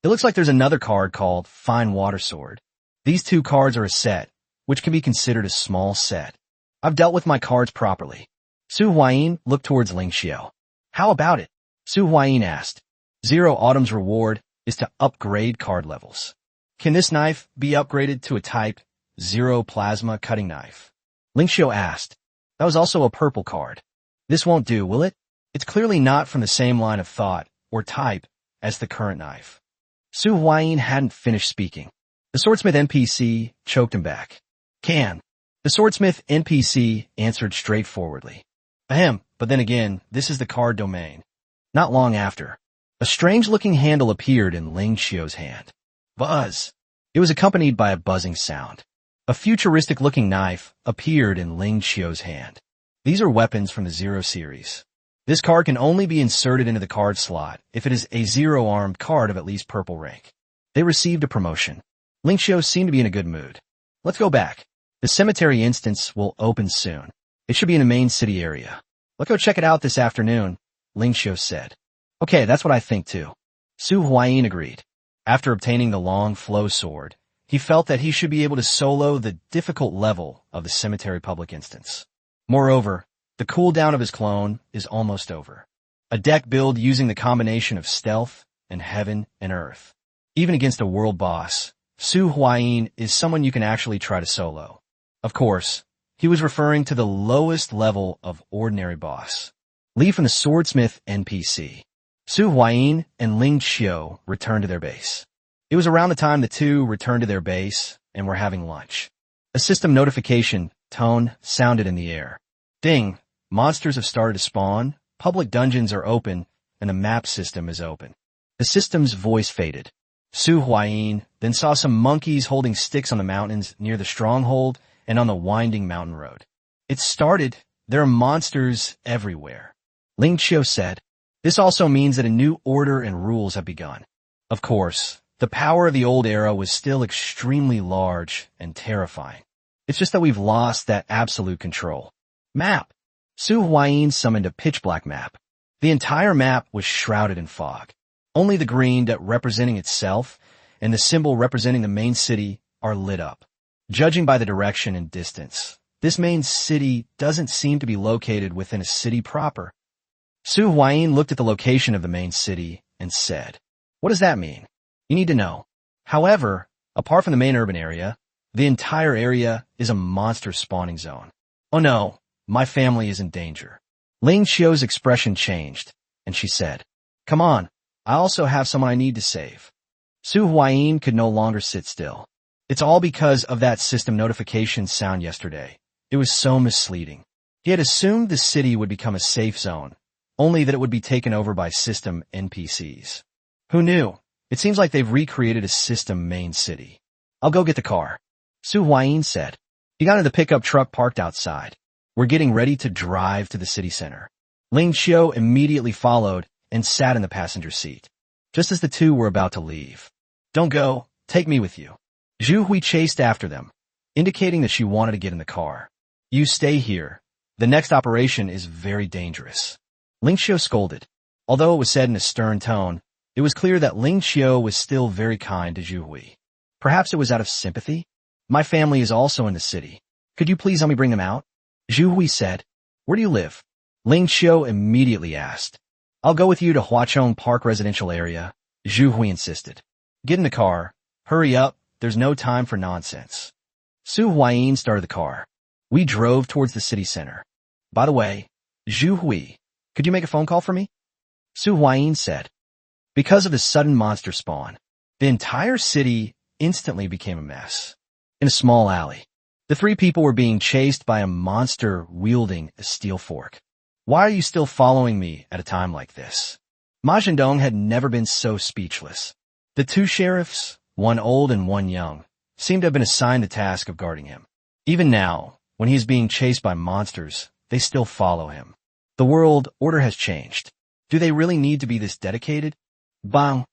It looks like there's another card called Fine Water Sword. These two cards are a set, which can be considered a small set. I've dealt with my cards properly. Su Huayin looked towards Ling Xiu. How about it? Su Huayin asked. Zero Autumn's reward is to upgrade card levels. Can this knife be upgraded to a type 0 plasma cutting knife? Ling Xiu asked. That was also a purple card. This won't do, will it? It's clearly not from the same line of thought or type as the current knife. Su Huayin hadn't finished speaking. The swordsmith NPC choked him back. Can. The swordsmith NPC answered straightforwardly. Ahem, but then again, this is the card domain. Not long after, a strange-looking handle appeared in Ling Xiu's hand. Buzz. It was accompanied by a buzzing sound. A futuristic-looking knife appeared in Ling Xiu's hand. These are weapons from the Zero series. This card can only be inserted into the card slot if it is a zero-armed card of at least purple rank. They received a promotion. Ling Xiu seemed to be in a good mood. Let's go back. The cemetery instance will open soon. It should be in the main city area. Let's go check it out this afternoon, Ling Xiu said. Okay, that's what I think too. Su Huayin agreed. After obtaining the long flow sword, he felt that he should be able to solo the difficult level of the cemetery public instance. Moreover, the cooldown of his clone is almost over. A deck build using the combination of stealth and heaven and earth. Even against a world boss, Su Huayin is someone you can actually try to solo. Of course, he was referring to the lowest level of ordinary boss. Li from the swordsmith NPC. Su Huayin and Ling Xiu returned to their base. It was around the time the two returned to their base and were having lunch. A system notification tone sounded in the air. Ding! Monsters have started to spawn, public dungeons are open, and the map system is open. The system's voice faded. Su Huayin then saw some monkeys holding sticks on the mountains near the stronghold and on the winding mountain road. It started, there are monsters everywhere. Ling Xiu said, this also means that a new order and rules have begun. Of course, The power of the old era was still extremely large and terrifying. It's just that we've lost that absolute control. Map. Su Huayin summoned a pitch-black map. The entire map was shrouded in fog. Only the green dot representing itself and the symbol representing the main city are lit up. Judging by the direction and distance, this main city doesn't seem to be located within a city proper. Su Huayin looked at the location of the main city and said, "What does that mean? You need to know." However, apart from the main urban area, the entire area is a monster spawning zone. "Oh no, my family is in danger." Ling Xiu's expression changed, and she said, "Come on, I also have someone I need to save." Su Huayin could no longer sit still. It's all because of that system notification sound yesterday. It was so misleading. He had assumed the city would become a safe zone, only that it would be taken over by system NPCs. Who knew? It seems like they've recreated a system main city. "I'll go get the car," Su Huayin said. He got into the pickup truck parked outside. "We're getting ready to drive to the city center." Ling Xiu immediately followed and sat in the passenger seat. Just as the two were about to leave, "Don't go, take me with you." Zhu Hui chased after them, indicating that she wanted to get in the car. "You stay here. The next operation is very dangerous." Ling Xiu scolded. Although it was said in a stern tone, it was clear that Ling Xiu was still very kind to Zhu Hui. Perhaps it was out of sympathy? "My family is also in the city. Could you please help me bring them out?" Zhu Hui said. "Where do you live?" Ling Xiu immediately asked. "I'll go with you to Huachong Park residential area," Zhu Hui insisted. "Get in the car. Hurry up. There's no time for nonsense." Su Huayin started the car. We drove towards the city center. "By the way, Zhu Hui, could you make a phone call for me?" Su Huayin said. Because of the sudden monster spawn, the entire city instantly became a mess. In a small alley, the three people were being chased by a monster wielding a steel fork. "Why are you still following me at a time like this?" Ma Zhendong had never been so speechless. The two sheriffs, one old and one young, seemed to have been assigned the task of guarding him. Even now, when he is being chased by monsters, they still follow him. The world order has changed. Do they really need to be this dedicated? Bang!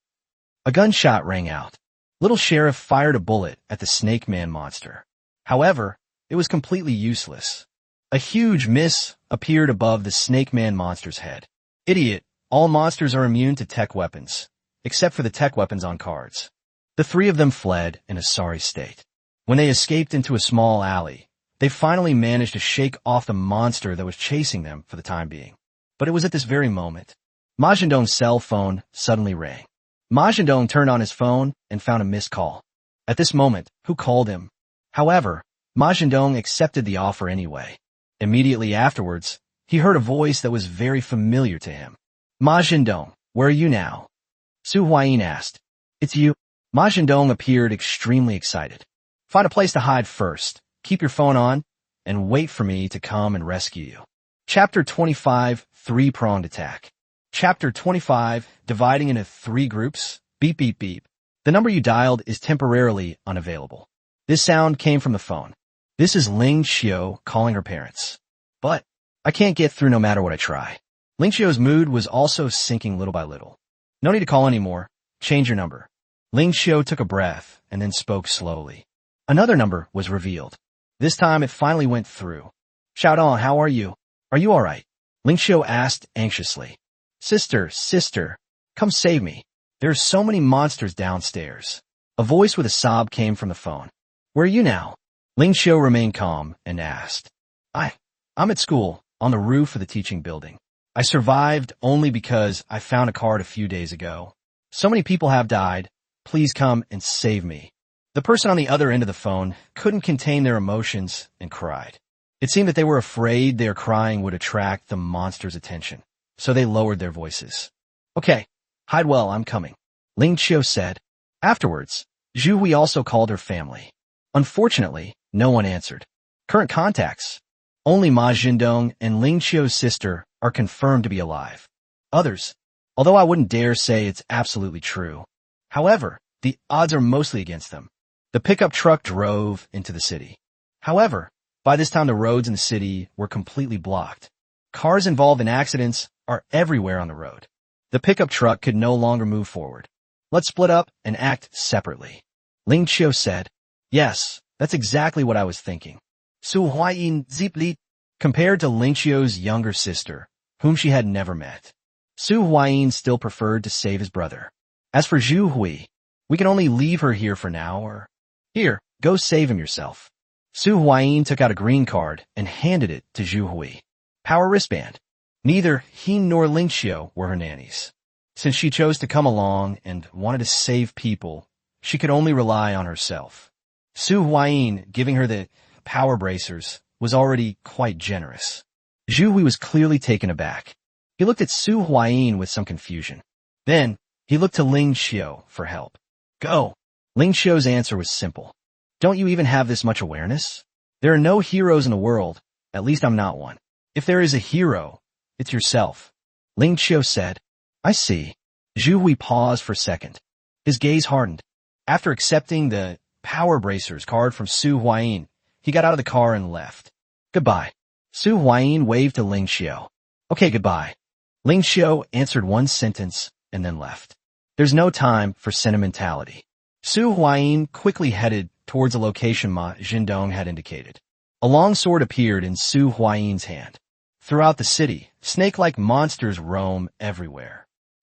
A gunshot rang out. Little Sheriff fired a bullet at the Snake Man monster. However, it was completely useless. A huge miss appeared above the Snake Man monster's head. "Idiot! All monsters are immune to tech weapons, except for the tech weapons on cards." The three of them fled in a sorry state. When they escaped into a small alley, they finally managed to shake off the monster that was chasing them for the time being. But it was at this very moment, Ma Zhendong's cell phone suddenly rang. Ma Zhendong turned on his phone and found a missed call. At this moment, who called him? However, Ma Zhendong accepted the offer anyway. Immediately afterwards, he heard a voice that was very familiar to him. "Ma Zhendong, where are you now?" Su Huayin asked. "It's you." Ma Zhendong appeared extremely excited. "Find a place to hide first, keep your phone on, and wait for me to come and rescue you." Chapter 25, Three-Pronged Attack. Chapter 25, Dividing into 3 groups. Beep beep beep. The number you dialed is temporarily unavailable. This sound came from the phone. This is Ling Xiu calling her parents. "But I can't get through no matter what I try." Ling Xiu's mood was also sinking little by little. "No need to call anymore. Change your number." Ling Xiu took a breath and then spoke slowly. Another number was revealed. This time it finally went through. "Xiaodong, how are you? Are you all right?" Ling Xiu asked anxiously. Sister, come save me. There are so many monsters downstairs." A voice with a sob came from the phone. "Where are you now?" Ling Xiu remained calm and asked. I'm at school, on the roof of the teaching building. I survived only because I found a card a few days ago. So many people have died. Please come and save me." The person on the other end of the phone couldn't contain their emotions and cried. It seemed that they were afraid their crying would attract the monster's attention, so they lowered their voices. "Okay, hide well, I'm coming," Ling Xiu said. Afterwards, Zhu Hui also called her family. Unfortunately, no one answered. Current contacts. Only Ma Zhendong and Ling Xiu's sister are confirmed to be alive. Others, although I wouldn't dare say it's absolutely true. However, the odds are mostly against them. The pickup truck drove into the city. However, by this time the roads in the city were completely blocked. Cars involved in accidents are everywhere on the road. The pickup truck could no longer move forward. Let's split up and act separately. Ling Qiu said. Yes, that's exactly what I was thinking. Su Huayin Zipli. Compared to Ling Qiu's younger sister, whom she had never met, Su Huayin still preferred to save his brother. As for Zhu Hui, we can only leave her here for now, or... Here, go save him yourself. Su Huayin took out a green card and handed it to Zhu Hui. Power wristband. Neither he nor Ling Qiu were her nannies. Since she chose to come along and wanted to save people, she could only rely on herself. Su Huayin giving her the power bracers was already quite generous. Zhu Hui was clearly taken aback. He looked at Su Huayin with some confusion. Then, he looked to Ling Qiu for help. Go. Ling Qiu's answer was simple. Don't you even have this much awareness? There are no heroes in the world, at least I'm not one. If there is a hero, it's yourself. Ling Qiu said. I see. Zhu Hui paused for a second. His gaze hardened. After accepting the power bracers card from Su Huayin, he got out of the car and left. Goodbye. Su Huayin waved to Ling Qiu. Okay, goodbye. Ling Qiu answered one sentence and then left. There's no time for sentimentality. Su Huayin quickly headed towards the location Ma Jindong had indicated. A long sword appeared in Su Huayin's hand. Throughout the city, snake-like monsters roam everywhere.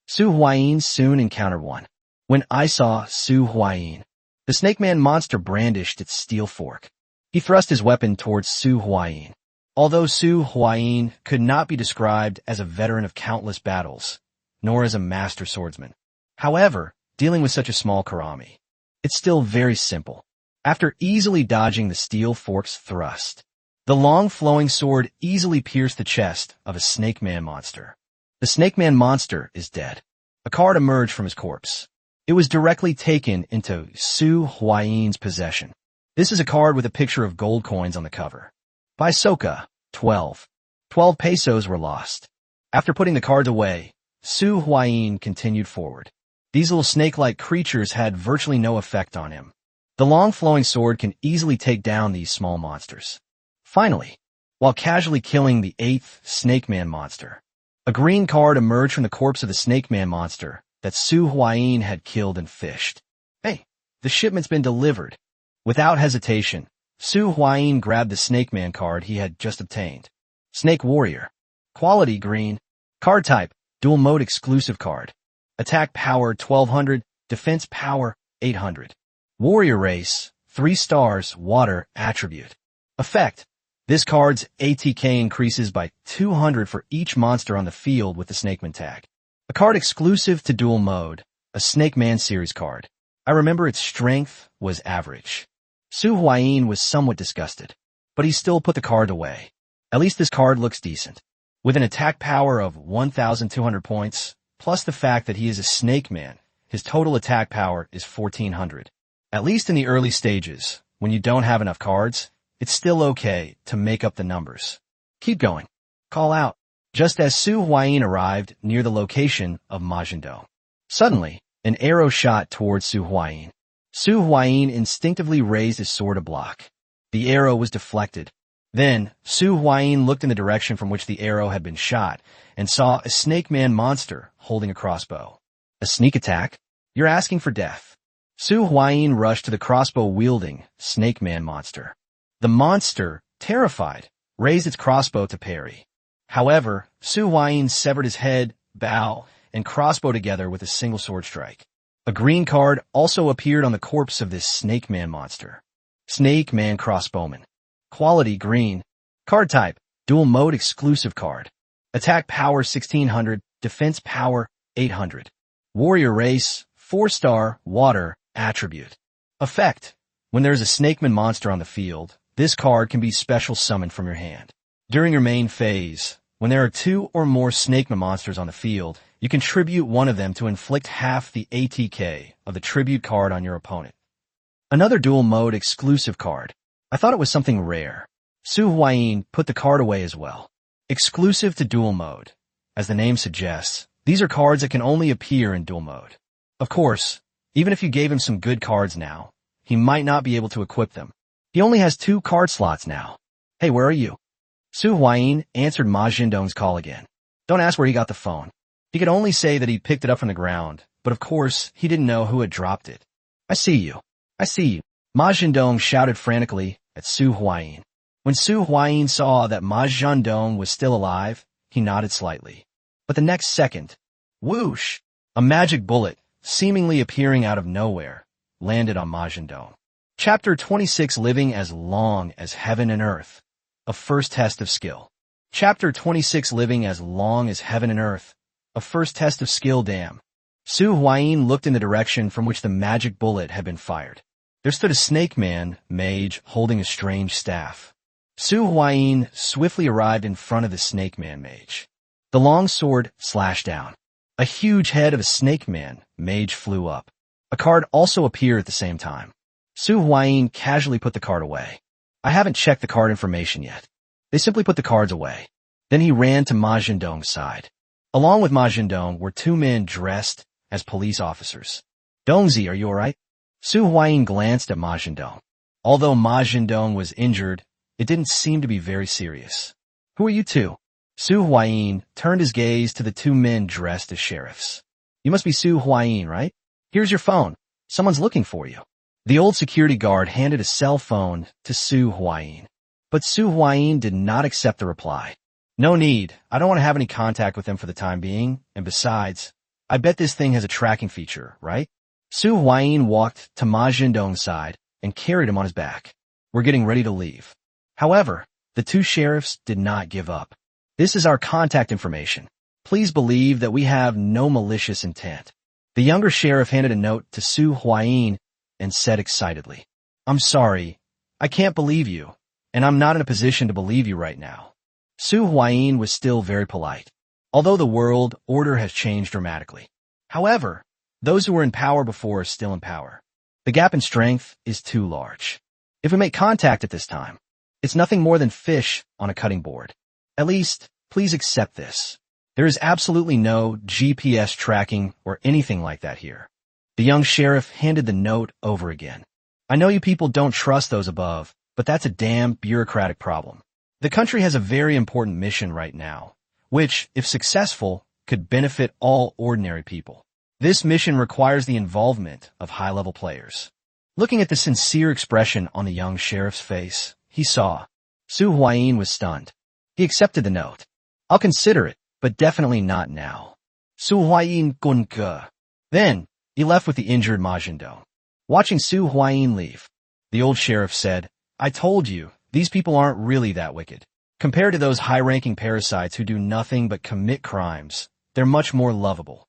Su Huayin soon encountered one. When I saw Su Huayin, the Snake Man monster brandished its steel fork. He thrust his weapon towards Su Huayin. Although Su Huayin could not be described as a veteran of countless battles, nor as a master swordsman. However, dealing with such a small Karami, it's still very simple. After easily dodging the steel fork's thrust, the long flowing sword easily pierced the chest of a Snake Man monster. The Snake Man monster is dead. A card emerged from his corpse. It was directly taken into Su Huayin's possession. This is a card with a picture of gold coins on the cover. By Soka, 12. 12 pesos were lost. After putting the cards away, Su Huayin continued forward. These little snake-like creatures had virtually no effect on him. The long flowing sword can easily take down these small monsters. Finally, while casually killing the 8th Snake Man monster, a green card emerged from the corpse of the Snake Man monster that Su Huayin had killed and fished. Hey, the shipment's been delivered. Without hesitation, Su Huayin grabbed the Snake Man card he had just obtained. Snake Warrior. Quality green. Card type, dual mode exclusive card. Attack power 1200, defense power 800. Warrior race, 3 stars, water attribute. Effect. This card's ATK increases by 200 for each monster on the field with the Snakeman tag. A card exclusive to dual mode, a Snake Man series card. I remember its strength was average. Su Huayin was somewhat disgusted, but he still put the card away. At least this card looks decent. With an attack power of 1,200 points, plus the fact that he is a Snake Man, his total attack power is 1,400. At least in the early stages, when you don't have enough cards, it's still okay to make up the numbers. Keep going. Call out. Just as Su Huayin arrived near the location of Ma Jindong, suddenly, an arrow shot towards Su Huayin. Su Huayin instinctively raised his sword to block. The arrow was deflected. Then, Su Huayin looked in the direction from which the arrow had been shot and saw a Snake Man monster holding a crossbow. A sneak attack? You're asking for death. Su Huayin rushed to the crossbow-wielding Snake Man monster. The monster, terrified, raised its crossbow to parry. However, Su Huayin severed his head, bow, and crossbow together with a single sword strike. A green card also appeared on the corpse of this Snake Man monster. Snake Man Crossbowman. Quality green. Card type, dual mode exclusive card. Attack power 1600, defense power 800. Warrior race, 4-star, water, attribute. Effect. When there is a Snakeman monster on the field, this card can be special summoned from your hand. During your main phase, when there are 2 or more Snakeman monsters on the field, you can tribute one of them to inflict half the ATK of the tribute card on your opponent. Another dual mode exclusive card. I thought it was something rare. Su Huayin put the card away as well. Exclusive to dual mode. As the name suggests, these are cards that can only appear in dual mode. Of course, even if you gave him some good cards now, he might not be able to equip them. He only has 2 card slots now. Hey, where are you? Su Huayin answered Ma Jindong's call again. Don't ask where he got the phone. He could only say that he picked it up from the ground, but of course, he didn't know who had dropped it. I see you. I see you. Ma Zhendong shouted frantically at Su Huayin. When Su Huayin saw that Ma Zhendong was still alive, he nodded slightly. But the next second, whoosh, a magic bullet, seemingly appearing out of nowhere, landed on Ma Zhendong. Chapter 26 Living as Long as Heaven and Earth. A first test of skill. Chapter 26 Living as Long as Heaven and Earth. A first test of skill. Damn. Su Huayin looked in the direction from which the magic bullet had been fired. There stood a snake man, mage, holding a strange staff. Su Huayin swiftly arrived in front of the snake man mage. The long sword slashed down. A huge head of a snake man mage flew up. A card also appeared at the same time. Su Huayin casually put the card away. I haven't checked the card information yet. They simply put the cards away. Then he ran to Ma Zhendong's side. Along with Ma Zhendong were two men dressed as police officers. Dongzi, are you alright? Su Huayin glanced at Ma Zhendong. Although Ma Zhendong was injured, it didn't seem to be very serious. Who are you two? Su Huayin turned his gaze to the two men dressed as sheriffs. You must be Su Huayin, right? Here's your phone. Someone's looking for you. The old security guard handed a cell phone to Su Huayin. But Su Huayin did not accept the reply. No need. I don't want to have any contact with them for the time being, and besides, I bet this thing has a tracking feature, right? Su Huayin walked to Ma Zhendong's side and carried him on his back. We're getting ready to leave. However, the two sheriffs did not give up. This is our contact information. Please believe that we have no malicious intent. The younger sheriff handed a note to Su Huayin and said excitedly, I'm sorry, I can't believe you, and I'm not in a position to believe you right now. Su Huayin was still very polite, although the world order has changed dramatically. However, those who were in power before are still in power. The gap in strength is too large. If we make contact at this time, it's nothing more than fish on a cutting board. At least, please accept this. There is absolutely no GPS tracking or anything like that here. The young sheriff handed the note over again. I know you people don't trust those above, but that's a damn bureaucratic problem. The country has a very important mission right now, which, if successful, could benefit all ordinary people. This mission requires the involvement of high-level players. Looking at the sincere expression on the young sheriff's face, he saw. Su Huayin was stunned. He accepted the note. I'll consider it, but definitely not now. Su Huayin gunke. Then, he left with the injured Ma Zhendong. Watching Su Huayin leave, the old sheriff said, I told you, these people aren't really that wicked. Compared to those high-ranking parasites who do nothing but commit crimes, they're much more lovable.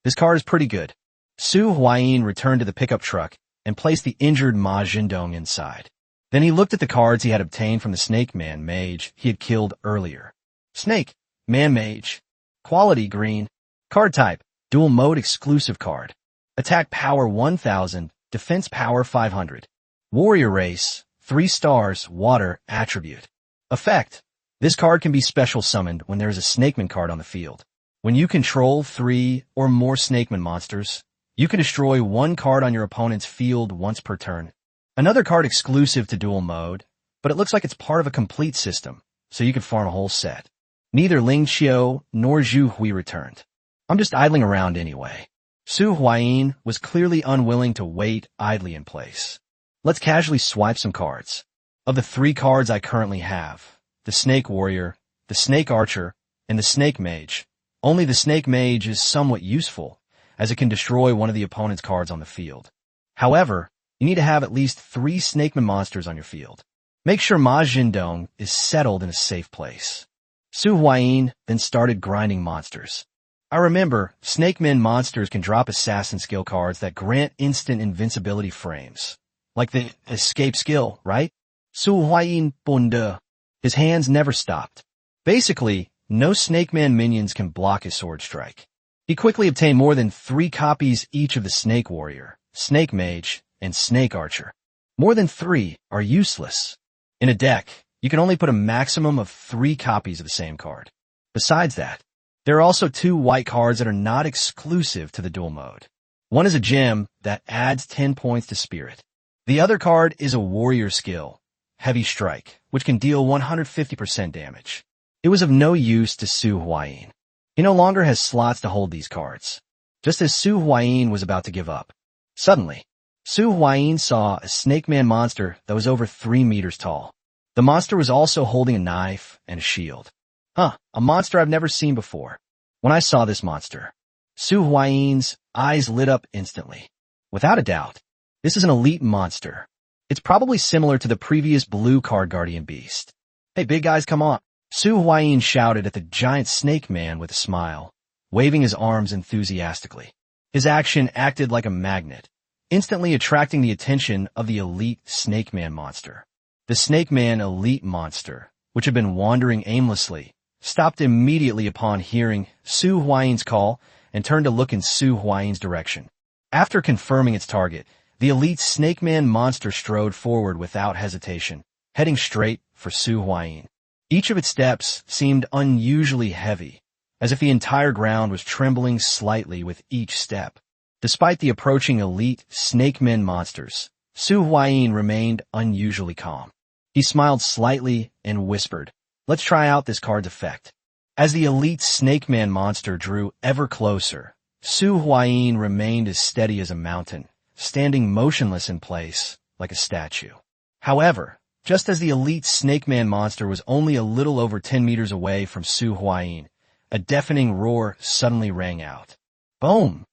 This card is pretty good. Su Huayin returned to the pickup truck and placed the injured Ma Zhendong inside. Then he looked at the cards he had obtained from the Snake Man mage he had killed earlier. Snake Man mage. Quality green. Card type, dual mode exclusive card. Attack power 1000, defense power 500. Warrior race, 3 stars, water, attribute. Effect. This card can be special summoned when there is a Snakeman card on the field. When you control 3 or more Snakeman monsters, you can destroy 1 card on your opponent's field once per turn. Another card exclusive to dual mode, but it looks like it's part of a complete system, so you can farm a whole set. Neither Ling Qiu nor Zhu Hui returned. I'm just idling around anyway. Su Huayin was clearly unwilling to wait idly in place. Let's casually swipe some cards. Of the 3 cards I currently have, the Snake Warrior, the Snake Archer, and the Snake Mage, only the Snake Mage is somewhat useful, as it can destroy one of the opponent's cards on the field. However, you need to have at least 3 Snakeman monsters on your field. Make sure Ma Zhendong is settled in a safe place. Su Huayin then started grinding monsters. I remember, Snakemen monsters can drop assassin skill cards that grant instant invincibility frames. Like the escape skill, right? Su Huayin bunde. His hands never stopped. Basically, no Snakeman minions can block his sword strike. He quickly obtained more than 3 copies each of the Snake Warrior, Snake Mage, and Snake Archer. More than 3 are useless. In a deck, you can only put a maximum of 3 copies of the same card. Besides that, there are also 2 white cards that are not exclusive to the dual mode. One is a gem that adds 10 points to Spirit. The other card is a warrior skill, Heavy Strike, which can deal 150% damage. It was of no use to Su Huayin. He no longer has slots to hold these cards. Just as Su Huayin was about to give up. Suddenly, Su Huayin saw a Snake Man monster that was over 3 meters tall. The monster was also holding a knife and a shield. A monster I've never seen before. When I saw this monster, Su Huayin's eyes lit up instantly. Without a doubt, this is an elite monster. It's probably similar to the previous blue card guardian beast. Hey, big guys, come on. Su Huayin shouted at the giant snake man with a smile, waving his arms enthusiastically. His action acted like a magnet, instantly attracting the attention of the elite Snake Man monster. The Snake Man elite monster, which had been wandering aimlessly, stopped immediately upon hearing Su Huayin's call and turned to look in Su Huayin's direction. After confirming its target, the elite Snake Man monster strode forward without hesitation, heading straight for Su Huayin. Each of its steps seemed unusually heavy, as if the entire ground was trembling slightly with each step. Despite the approaching elite Snake Men monsters, Su Huayin remained unusually calm. He smiled slightly and whispered, "Let's try out this card's effect." As the elite Snake Man monster drew ever closer, Su Huayin remained as steady as a mountain, standing motionless in place like a statue. However, just as the elite Snake Man monster was only a little over 10 meters away from Su Huayin, a deafening roar suddenly rang out. Boom!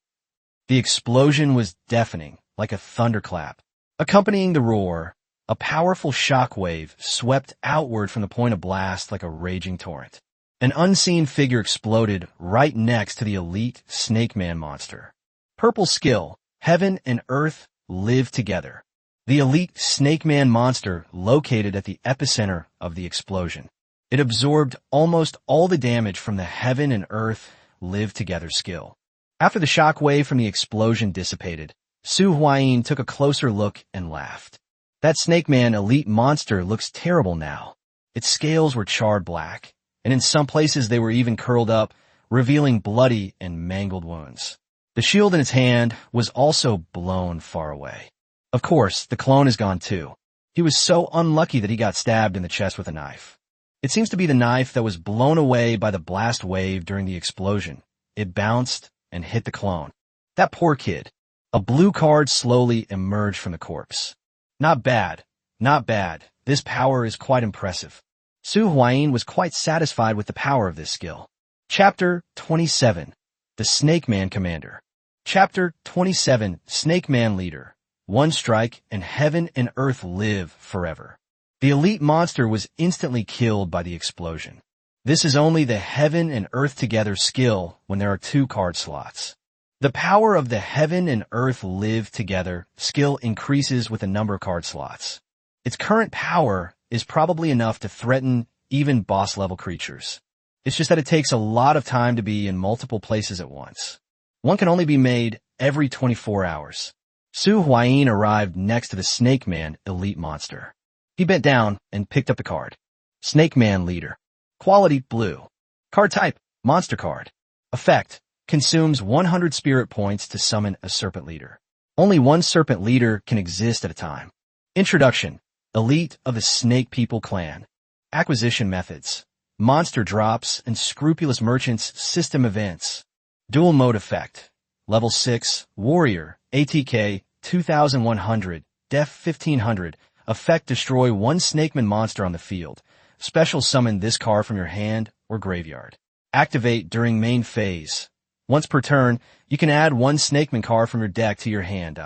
The explosion was deafening, like a thunderclap. Accompanying the roar, a powerful shockwave swept outward from the point of blast like a raging torrent. An unseen figure exploded right next to the elite Snake Man monster. Purple skill, heaven and earth live together. The elite Snake Man monster located at the epicenter of the explosion. It absorbed almost all the damage from the heaven and earth live together skill. After the shockwave from the explosion dissipated, Su Huayin took a closer look and laughed. That Snake Man elite monster looks terrible now. Its scales were charred black, and in some places they were even curled up, revealing bloody and mangled wounds. The shield in its hand was also blown far away. Of course, the clone is gone too. He was so unlucky that he got stabbed in the chest with a knife. It seems to be the knife that was blown away by the blast wave during the explosion. It bounced and hit the clone. That poor kid. A blue card slowly emerged from the corpse. Not bad. Not bad. This power is quite impressive. Su Huayin was quite satisfied with the power of this skill. Chapter 27. The Snake Man Commander. Chapter 27. Snake Man Leader. One strike and heaven and earth live forever. The elite monster was instantly killed by the explosion. This is only the heaven and earth together skill when there are 2 card slots. The power of the heaven and earth live together skill increases with the number of card slots. Its current power is probably enough to threaten even boss-level creatures. It's just that it takes a lot of time to be in multiple places at once. One can only be made every 24 hours. Su Huayin arrived next to the Snake Man elite monster. He bent down and picked up the card. Snake Man Leader. Quality blue. Card type, monster card. Effect, consumes 100 spirit points to summon a serpent leader. Only one serpent leader can exist at a time. Introduction, elite of the Snake People clan. Acquisition methods, monster drops and scrupulous merchants system events. Dual mode effect, level 6, warrior, ATK, 2100, def 1500, effect destroy one Snakeman monster on the field. Special summon this card from your hand or graveyard. Activate during main phase. Once per turn, you can add one Snakeman card from your deck to your hand.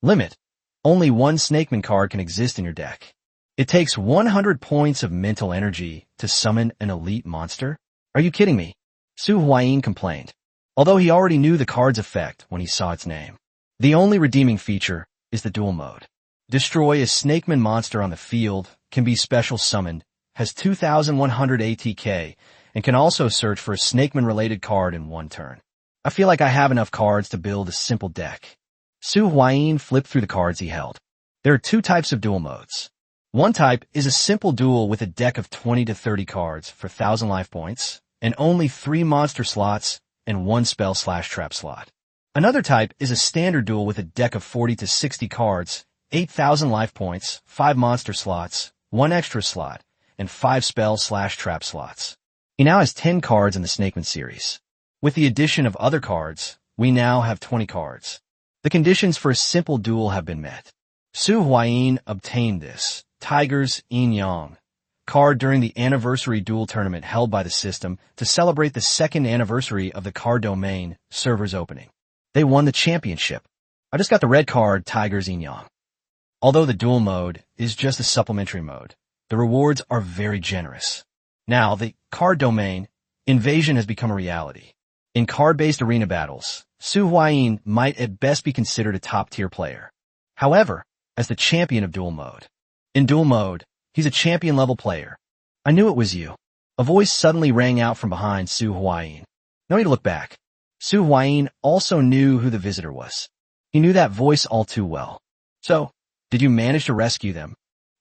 Limit. Only one Snakeman card can exist in your deck. It takes 100 points of mental energy to summon an elite monster? Are you kidding me? Su Huayin complained, although he already knew the card's effect when he saw its name. The only redeeming feature is the dual mode. Destroy a Snakeman monster on the field, can be special summoned, has 2100 ATK, and can also search for a Snakeman-related card in one turn. I feel like I have enough cards to build a simple deck. Su Huayin flipped through the cards he held. There are 2 types of duel modes. One type is a simple duel with a deck of 20 to 30 cards for 1000 life points, and only 3 monster slots and 1 spell/trap slot. Another type is a standard duel with a deck of 40 to 60 cards, 8000 life points, 5 monster slots, 1 extra slot, and 5 spell/trap slots. He now has 10 cards in the Snakeman series. With the addition of other cards, we now have 20 cards. The conditions for a simple duel have been met. Su Huayin obtained this Tiger's Yin Yang card during the anniversary duel tournament held by the system to celebrate the second anniversary of the card domain server's opening. They won the championship. I just got the red card Tiger's Yin Yang. Although the duel mode is just a supplementary mode, the rewards are very generous. Now, the card domain invasion has become a reality. In card-based arena battles, Su Huayin might at best be considered a top-tier player. However, as the champion of duel mode. In duel mode, he's a champion-level player. I knew it was you. A voice suddenly rang out from behind Su Huayin. No need to look back. Su Huayin also knew who the visitor was. He knew that voice all too well. So, did you manage to rescue them?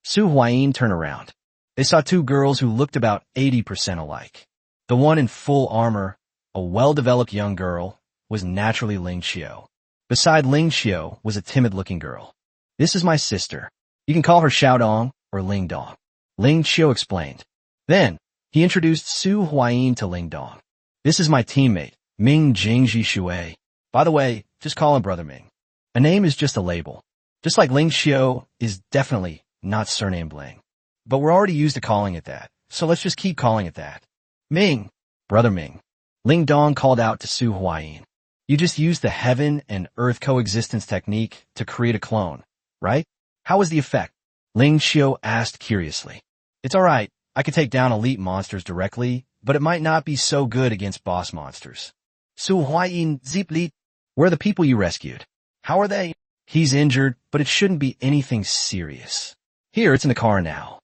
Su Huayin turned around. They saw two girls who looked about 80% alike. The one in full armor, a well-developed young girl, was naturally Ling Xiao. Beside Ling Xiao was a timid-looking girl. This is my sister. You can call her Xiaodong or Ling Dong. Ling Xiao explained. Then, he introduced Su Huayin to Ling Dong. This is my teammate, Ming Jingji Shui. By the way, just call him Brother Ming. A name is just a label. Just like Ling Xiao is definitely not surnamed Ling. But we're already used to calling it that, so let's just keep calling it that. Ming, Brother Ming. Ling Dong called out to Su Huayin. You just used the heaven and earth coexistence technique to create a clone, right? How was the effect? Ling Xiao asked curiously. It's alright, I could take down elite monsters directly, but it might not be so good against boss monsters. Su Huayin Zipli, where are the people you rescued? How are they? He's injured, but it shouldn't be anything serious. Here, it's in the car now.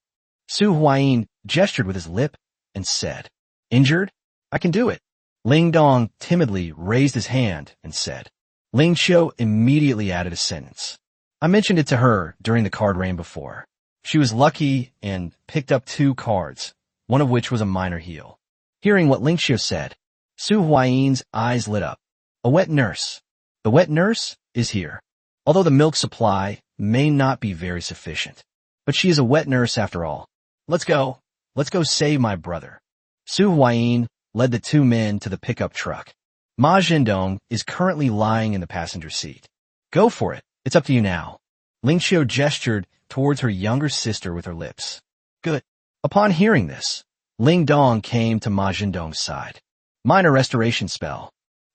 Su Huayin gestured with his lip and said, Injured? I can do it. Ling Dong timidly raised his hand and said. Ling Xiao immediately added a sentence. I mentioned it to her during the card rain before. She was lucky and picked up 2 cards, one of which was a minor heal. Hearing what Ling Xiao said, Su Huayin's eyes lit up. A wet nurse. The wet nurse is here. Although the milk supply may not be very sufficient. But she is a wet nurse after all. Let's go. Let's go save my brother. Su Huayin led the 2 men to the pickup truck. Ma Zhendong is currently lying in the passenger seat. Go for it. It's up to you now. Ling Xiao gestured towards her younger sister with her lips. Good. Upon hearing this, Ling Dong came to Ma Zhendong's side. Minor restoration spell.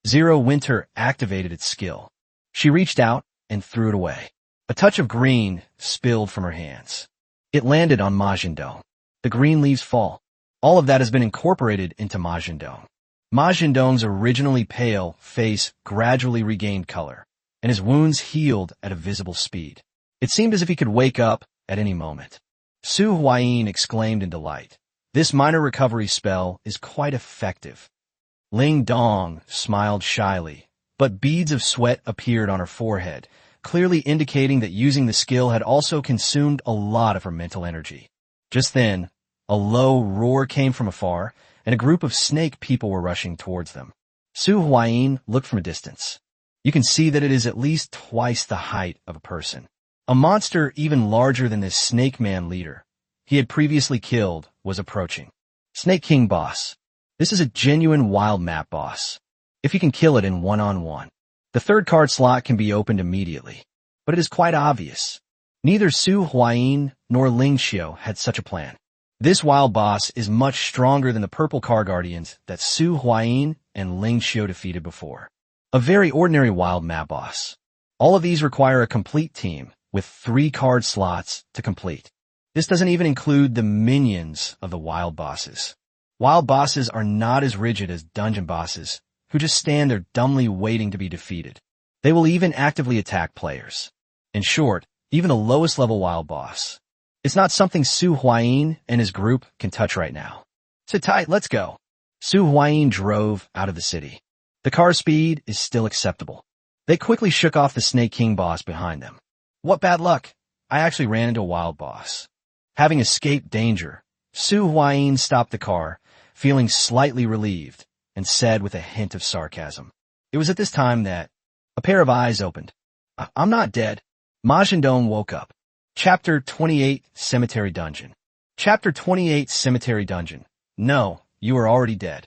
Zero Winter activated its skill. She reached out and threw it away. A touch of green spilled from her hands. It landed on Ma Zhendong. The green leaves fall. All of that has been incorporated into Ma Zhendong. Ma Zhendong's originally pale face gradually regained color, and his wounds healed at a visible speed. It seemed as if he could wake up at any moment. Su Huayin exclaimed in delight. This minor recovery spell is quite effective. Ling Dong smiled shyly, but beads of sweat appeared on her forehead, clearly indicating that using the skill had also consumed a lot of her mental energy. Just then, a low roar came from afar, and a group of snake people were rushing towards them. Su Huayin looked from a distance. You can see that it is at least twice the height of a person. A monster even larger than this Snake Man leader he had previously killed was approaching. Snake King boss. This is a genuine wild map boss. If you can kill it in one-on-one. The 3rd card slot can be opened immediately. But it is quite obvious. Neither Su Huayin nor Ling Xiao had such a plan. This wild boss is much stronger than the purple car guardians that Su Huayin and Ling Xiao defeated before. A very ordinary wild map boss. All of these require a complete team with 3 card slots to complete. This doesn't even include the minions of the wild bosses. Wild bosses are not as rigid as dungeon bosses, who just stand there dumbly waiting to be defeated. They will even actively attack players. In short, even the lowest level wild boss. It's not something Su Huayin and his group can touch right now. Sit tight, let's go. Su Huayin drove out of the city. The car's speed is still acceptable. They quickly shook off the Snake King boss behind them. What bad luck. I actually ran into a wild boss. Having escaped danger, Su Huayin stopped the car, feeling slightly relieved, and said with a hint of sarcasm. It was at this time that a pair of eyes opened. I'm not dead. Ma Zhendong woke up. Chapter 28 Cemetery Dungeon. Chapter 28 Cemetery Dungeon. No, you are already dead.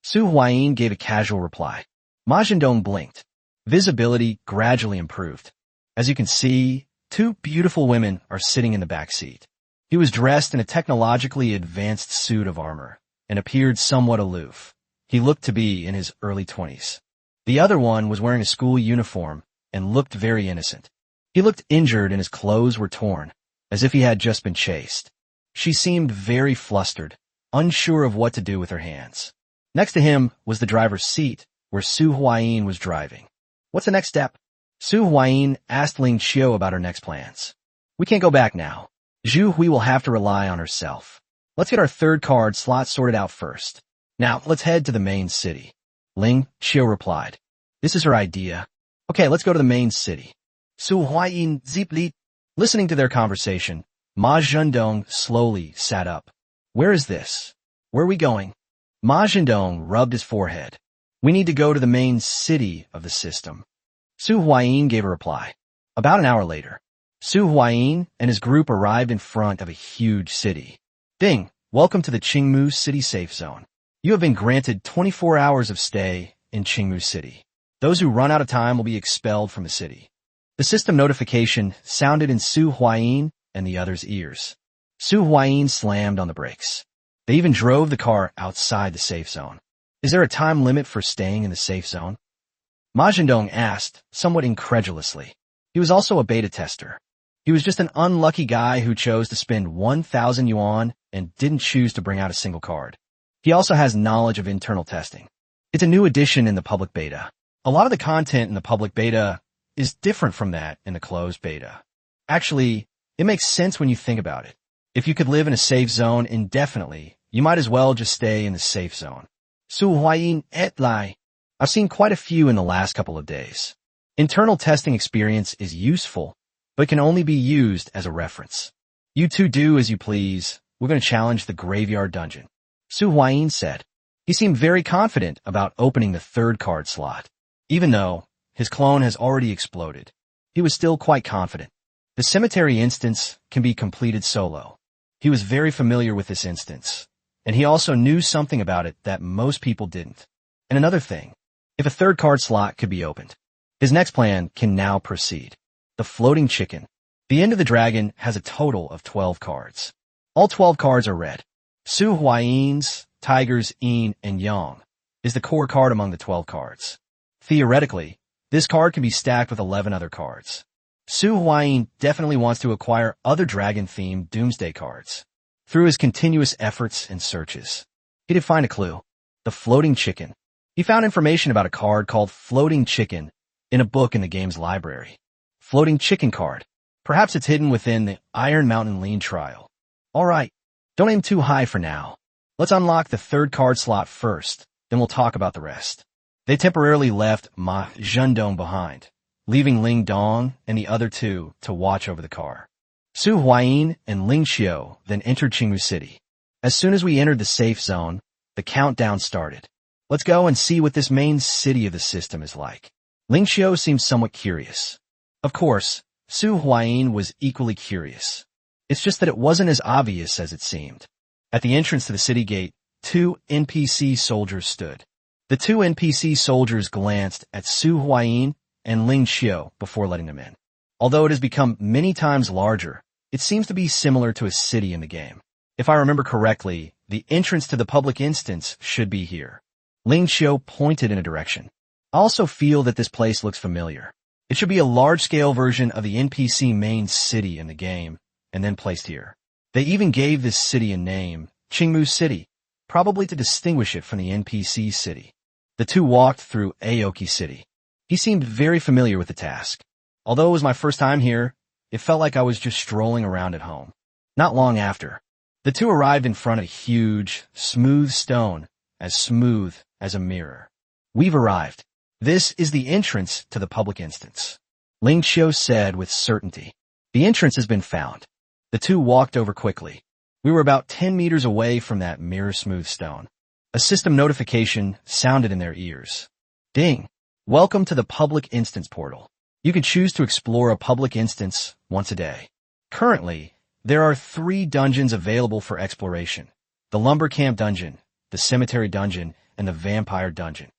Su Huayin gave a casual reply. Ma Zhendong blinked. Visibility gradually improved. As you can see, two beautiful women are sitting in the back seat. He was dressed in a technologically advanced suit of armor and appeared somewhat aloof. He looked to be in his early 20s. The other one was wearing a school uniform and looked very innocent. He looked injured and his clothes were torn, as if he had just been chased. She seemed very flustered, unsure of what to do with her hands. Next to him was the driver's seat, where Su Huayin was driving. What's the next step? Su Huayin asked Ling Qiu about her next plans. We can't go back now. Zhu Hui will have to rely on herself. Let's get our third card slot sorted out first. Now, let's head to the main city. Ling Qiu replied. This is her idea. Okay, let's go to the main city. Su Huayin Zipli. Listening to their conversation, Ma Zhendong slowly sat up. Where is this? Where are we going? Ma Zhendong rubbed his forehead. We need to go to the main city of the system. Su Huayin gave a reply. About an hour later, Su Huayin and his group arrived in front of a huge city. Ding, welcome to the Qingmu City Safe Zone. You have been granted 24 hours of stay in Qingmu City. Those who run out of time will be expelled from the city. The system notification sounded in Su Huayin and the others' ears. Su Huayin slammed on the brakes. They even drove the car outside the safe zone. Is there a time limit for staying in the safe zone? Ma Zhendong asked, somewhat incredulously. He was also a beta tester. He was just an unlucky guy who chose to spend 1,000 yuan and didn't choose to bring out a single card. He also has knowledge of internal testing. It's a new addition in the public beta. A lot of the content in the public beta is different from that in the closed beta. Actually, it makes sense when you think about it. If you could live in a safe zone indefinitely, you might as well just stay in the safe zone. Su Huayin et lai. I've seen quite a few in the last couple of days. Internal testing experience is useful, but can only be used as a reference. You two do as you please. We're going to challenge the graveyard dungeon. Su Huayin said. He seemed very confident about opening the third card slot. Even though his clone has already exploded, he was still quite confident. The cemetery instance can be completed solo. He was very familiar with this instance, and he also knew something about it that most people didn't. And another thing, if a third card slot could be opened, his next plan can now proceed. The floating chicken. The end of the dragon has a total of 12 cards. All 12 cards are red. Su Huayin's, Tiger's, Yin, and Yang is the core card among the 12 cards. Theoretically, this card can be stacked with 11 other cards. Su Huayin definitely wants to acquire other dragon-themed Doomsday cards. Through his continuous efforts and searches, he did find a clue. The floating chicken. He found information about a card called Floating Chicken in a book in the game's library. Floating chicken card. Perhaps it's hidden within the Iron Mountain Lean trial. Alright, don't aim too high for now. Let's unlock the third card slot first, then we'll talk about the rest. They temporarily left Ma Zhendong behind, leaving Ling Dong and the other two to watch over the car. Su Huayin and Ling Qiu then entered Qingmu City. As soon as we entered the safe zone, the countdown started. Let's go and see what this main city of the system is like. Ling Qiu seemed somewhat curious. Of course, Su Huayin was equally curious. It's just that it wasn't as obvious as it seemed. At the entrance to the city gate, two NPC soldiers stood. The two NPC soldiers glanced at Su Huayin and Ling Qiu before letting them in. Although it has become many times larger, it seems to be similar to a city in the game. If I remember correctly, the entrance to the public instance should be here. Ling Qiu pointed in a direction. I also feel that this place looks familiar. It should be a large-scale version of the NPC main city in the game, and then placed here. They even gave this city a name, Qingmu City, probably to distinguish it from the NPC city. The two walked through Aoki City. He seemed very familiar with the task. Although it was my first time here, it felt like I was just strolling around at home. Not long after, the two arrived in front of a huge, smooth stone, as smooth as a mirror. We've arrived. This is the entrance to the public instance. Ling Qiu said with certainty. The entrance has been found. The two walked over quickly. We were about 10 meters away from that mirror-smooth stone. A system notification sounded in their ears. Ding! Welcome to the public instance portal. You can choose to explore a public instance once a day. Currently, there are 3 dungeons available for exploration. The Lumber Camp Dungeon, the Cemetery Dungeon, and the Vampire Dungeon.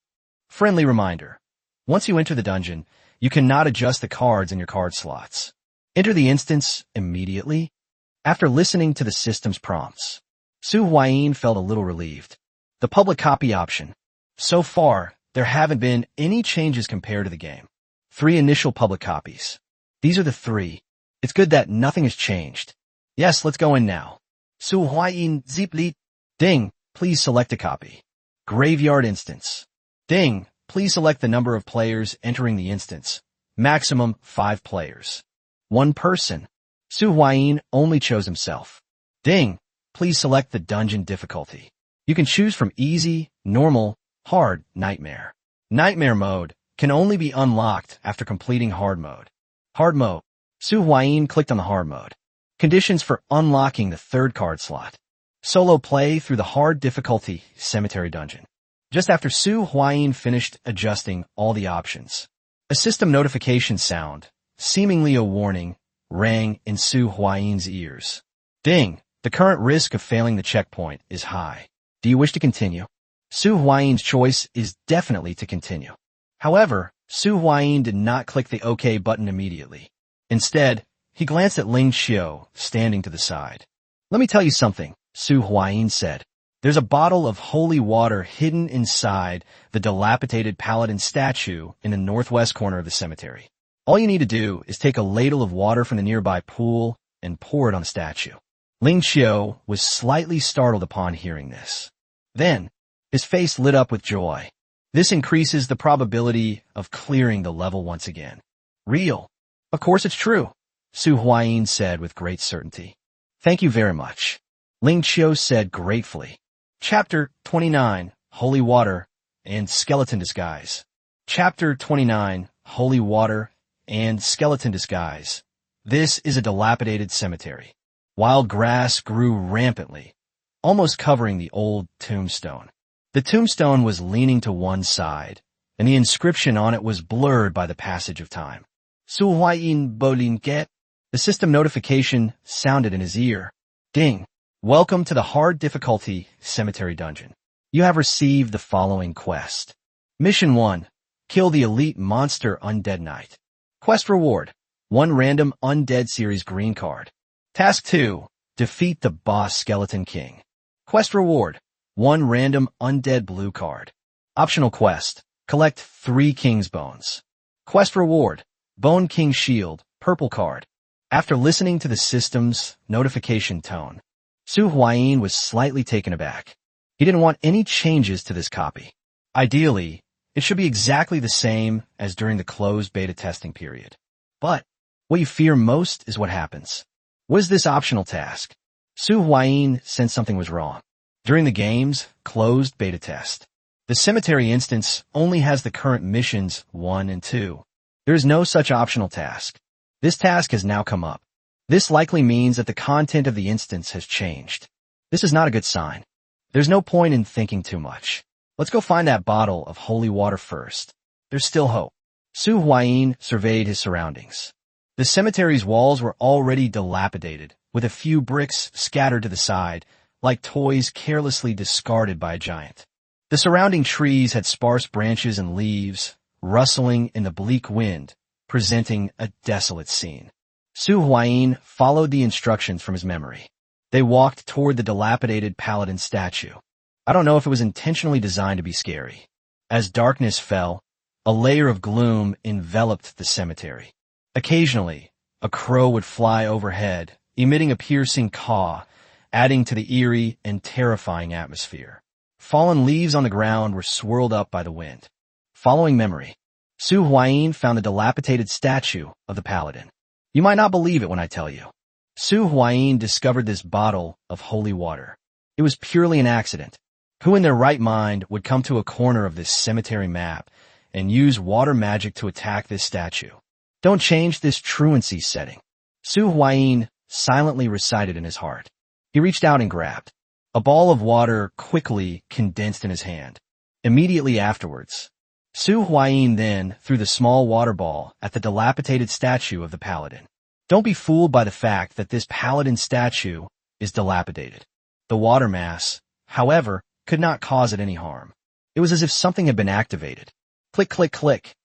Friendly reminder. Once you enter the dungeon, you cannot adjust the cards in your card slots. Enter the instance immediately. After listening to the system's prompts, Su Huayin felt a little relieved. The public copy option. So far, there haven't been any changes compared to the game. 3 initial public copies. These are the 3. It's good that nothing has changed. Yes, let's go in now. Su Huayin Zipli. Ding, please select a copy. Graveyard instance. Ding, please select the number of players entering the instance. Maximum 5 players. 1 person. Su Huayin only chose himself. Ding, please select the dungeon difficulty. You can choose from easy, normal, hard, nightmare. Nightmare mode can only be unlocked after completing hard mode. Hard mode. Su Huayin clicked on the hard mode. Conditions for unlocking the 3rd card slot. Solo play through the hard difficulty Cemetery Dungeon. Just after Su Huayin finished adjusting all the options, a system notification sound, seemingly a warning, rang in Su Huayin's ears. Ding! The current risk of failing the checkpoint is high. Do you wish to continue? Su Huayin's choice is definitely to continue. However, Su Huayin did not click the OK button immediately. Instead, he glanced at Ling Xiu, standing to the side. Let me tell you something, Su Huayin said. There's a bottle of holy water hidden inside the dilapidated paladin statue in the northwest corner of the cemetery. All you need to do is take a ladle of water from the nearby pool and pour it on the statue. Ling Xiu was slightly startled upon hearing this. Then, his face lit up with joy. This increases the probability of clearing the level once again. Real. Of course it's true, Su Huayin said with great certainty. Thank you very much, Ling Xiu said gratefully. Chapter 29, Holy Water and Skeleton Disguise. Chapter 29, Holy Water and Skeleton Disguise. This is a dilapidated cemetery. Wild grass grew rampantly, almost covering the old tombstone. The tombstone was leaning to one side, and the inscription on it was blurred by the passage of time. Su Huayin Bolinket. The system notification sounded in his ear. Ding. Welcome to the hard difficulty Cemetery Dungeon. You have received the following quest. Mission 1. Kill the elite monster Undead Knight. Quest reward. 1 random Undead Series green card. Task 2. Defeat the boss Skeleton King. Quest reward. 1 random Undead blue card. Optional quest. Collect 3 King's Bones. Quest reward. Bone King Shield, purple card. After listening to the system's notification tone, Su Huayin was slightly taken aback. He didn't want any changes to this copy. Ideally, it should be exactly the same as during the closed beta testing period. But what you fear most is what happens. Was this optional task? Su Huayin sensed something was wrong. During the game's closed beta test, the cemetery instance only has the current missions 1 and 2. There is no such optional task. This task has now come up. This likely means that the content of the instance has changed. This is not a good sign. There's no point in thinking too much. Let's go find that bottle of holy water first. There's still hope. Su Huayin surveyed his surroundings. The cemetery's walls were already dilapidated, with a few bricks scattered to the side, like toys carelessly discarded by a giant. The surrounding trees had sparse branches and leaves, rustling in the bleak wind, presenting a desolate scene. Su Huayin followed the instructions from his memory. They walked toward the dilapidated paladin statue. I don't know if it was intentionally designed to be scary. As darkness fell, a layer of gloom enveloped the cemetery. Occasionally, a crow would fly overhead, emitting a piercing caw, adding to the eerie and terrifying atmosphere. Fallen leaves on the ground were swirled up by the wind. Following memory, Su Huayin found the dilapidated statue of the paladin. You might not believe it when I tell you. Su Huayin discovered this bottle of holy water. It was purely an accident. Who in their right mind would come to a corner of this cemetery map and use water magic to attack this statue? Don't change this truancy setting. Su Huayin silently recited in his heart. He reached out and grabbed. A ball of water quickly condensed in his hand. Immediately afterwards, Su Huayin then threw the small water ball at the dilapidated statue of the paladin. Don't be fooled by the fact that this paladin statue is dilapidated. The water mass, however, could not cause it any harm. It was as if something had been activated. Click, click, click.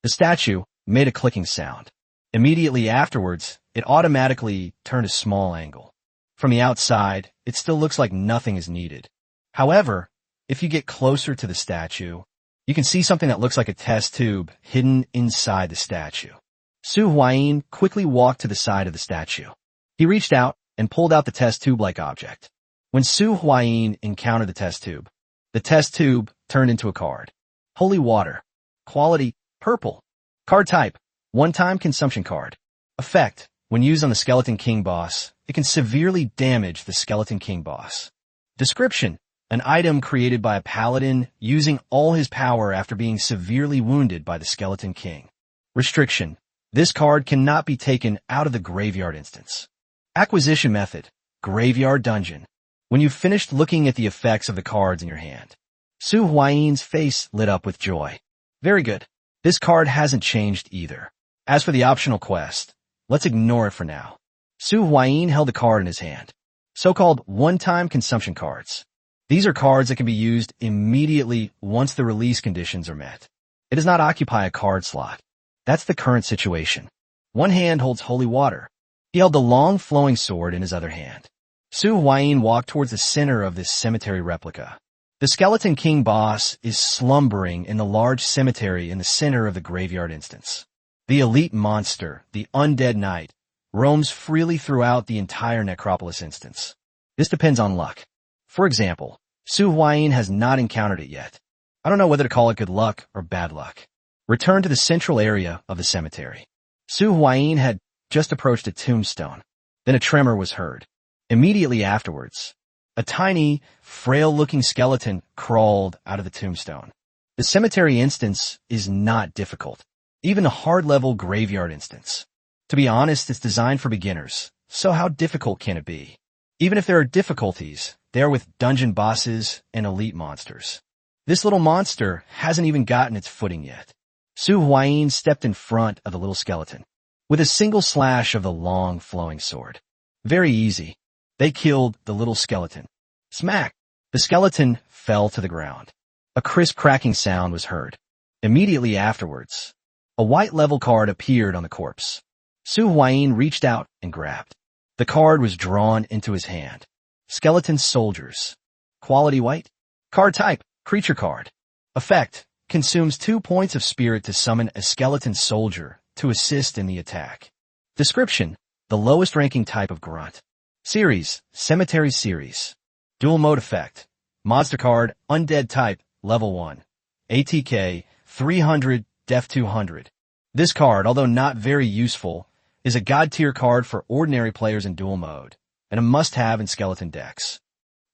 The statue made a clicking sound. Immediately afterwards, it automatically turned a small angle. From the outside, it still looks like nothing is needed. However, if you get closer to the statue, you can see something that looks like a test tube hidden inside the statue. Su Huayin quickly walked to the side of the statue. He reached out and pulled out the test tube-like object. When Su Huayin encountered the test tube turned into a card. Holy water. Quality, purple. Card type, one-time consumption card. Effect, when used on the Skeleton King boss, it can severely damage the Skeleton King boss. Description, an item created by a paladin using all his power after being severely wounded by the Skeleton King. Restriction, this card cannot be taken out of the graveyard instance. Acquisition method, graveyard dungeon. When you've finished looking at the effects of the cards in your hand, Su Huayin's face lit up with joy. Very good. This card hasn't changed either. As for the optional quest, let's ignore it for now. Su Huayin held the card in his hand. So-called one-time consumption cards. These are cards that can be used immediately once the release conditions are met. It does not occupy a card slot. That's the current situation. One hand holds holy water. He held the long flowing sword in his other hand. Su Huayin walked towards the center of this cemetery replica. The Skeleton King boss is slumbering in the large cemetery in the center of the graveyard instance. The elite monster, the Undead Knight, roams freely throughout the entire Necropolis instance. This depends on luck. For example, Su Huayin has not encountered it yet. I don't know whether to call it good luck or bad luck. Return to the central area of the cemetery. Su Huayin had just approached a tombstone. Then a tremor was heard. Immediately afterwards, a tiny, frail-looking skeleton crawled out of the tombstone. The cemetery instance is not difficult, even a hard-level graveyard instance. To be honest, it's designed for beginners, so how difficult can it be? Even if there are difficulties, they are with dungeon bosses and elite monsters. This little monster hasn't even gotten its footing yet. Su Huayin stepped in front of the little skeleton with a single slash of the long, flowing sword. Very easy. They killed the little skeleton. Smack! The skeleton fell to the ground. A crisp cracking sound was heard. Immediately afterwards, a white level card appeared on the corpse. Su Huayin reached out and grabbed. The card was drawn into his hand. Skeleton Soldiers. Quality white. Card type, creature card. Effect, consumes 2 points of spirit to summon a skeleton soldier to assist in the attack. Description, the lowest ranking type of grunt. Series, Cemetery Series. Dual mode effect. Monster card, Undead type, level 1. ATK, 300, Def 200. This card, although not very useful, is a god tier card for ordinary players in dual mode, and a must-have in skeleton decks.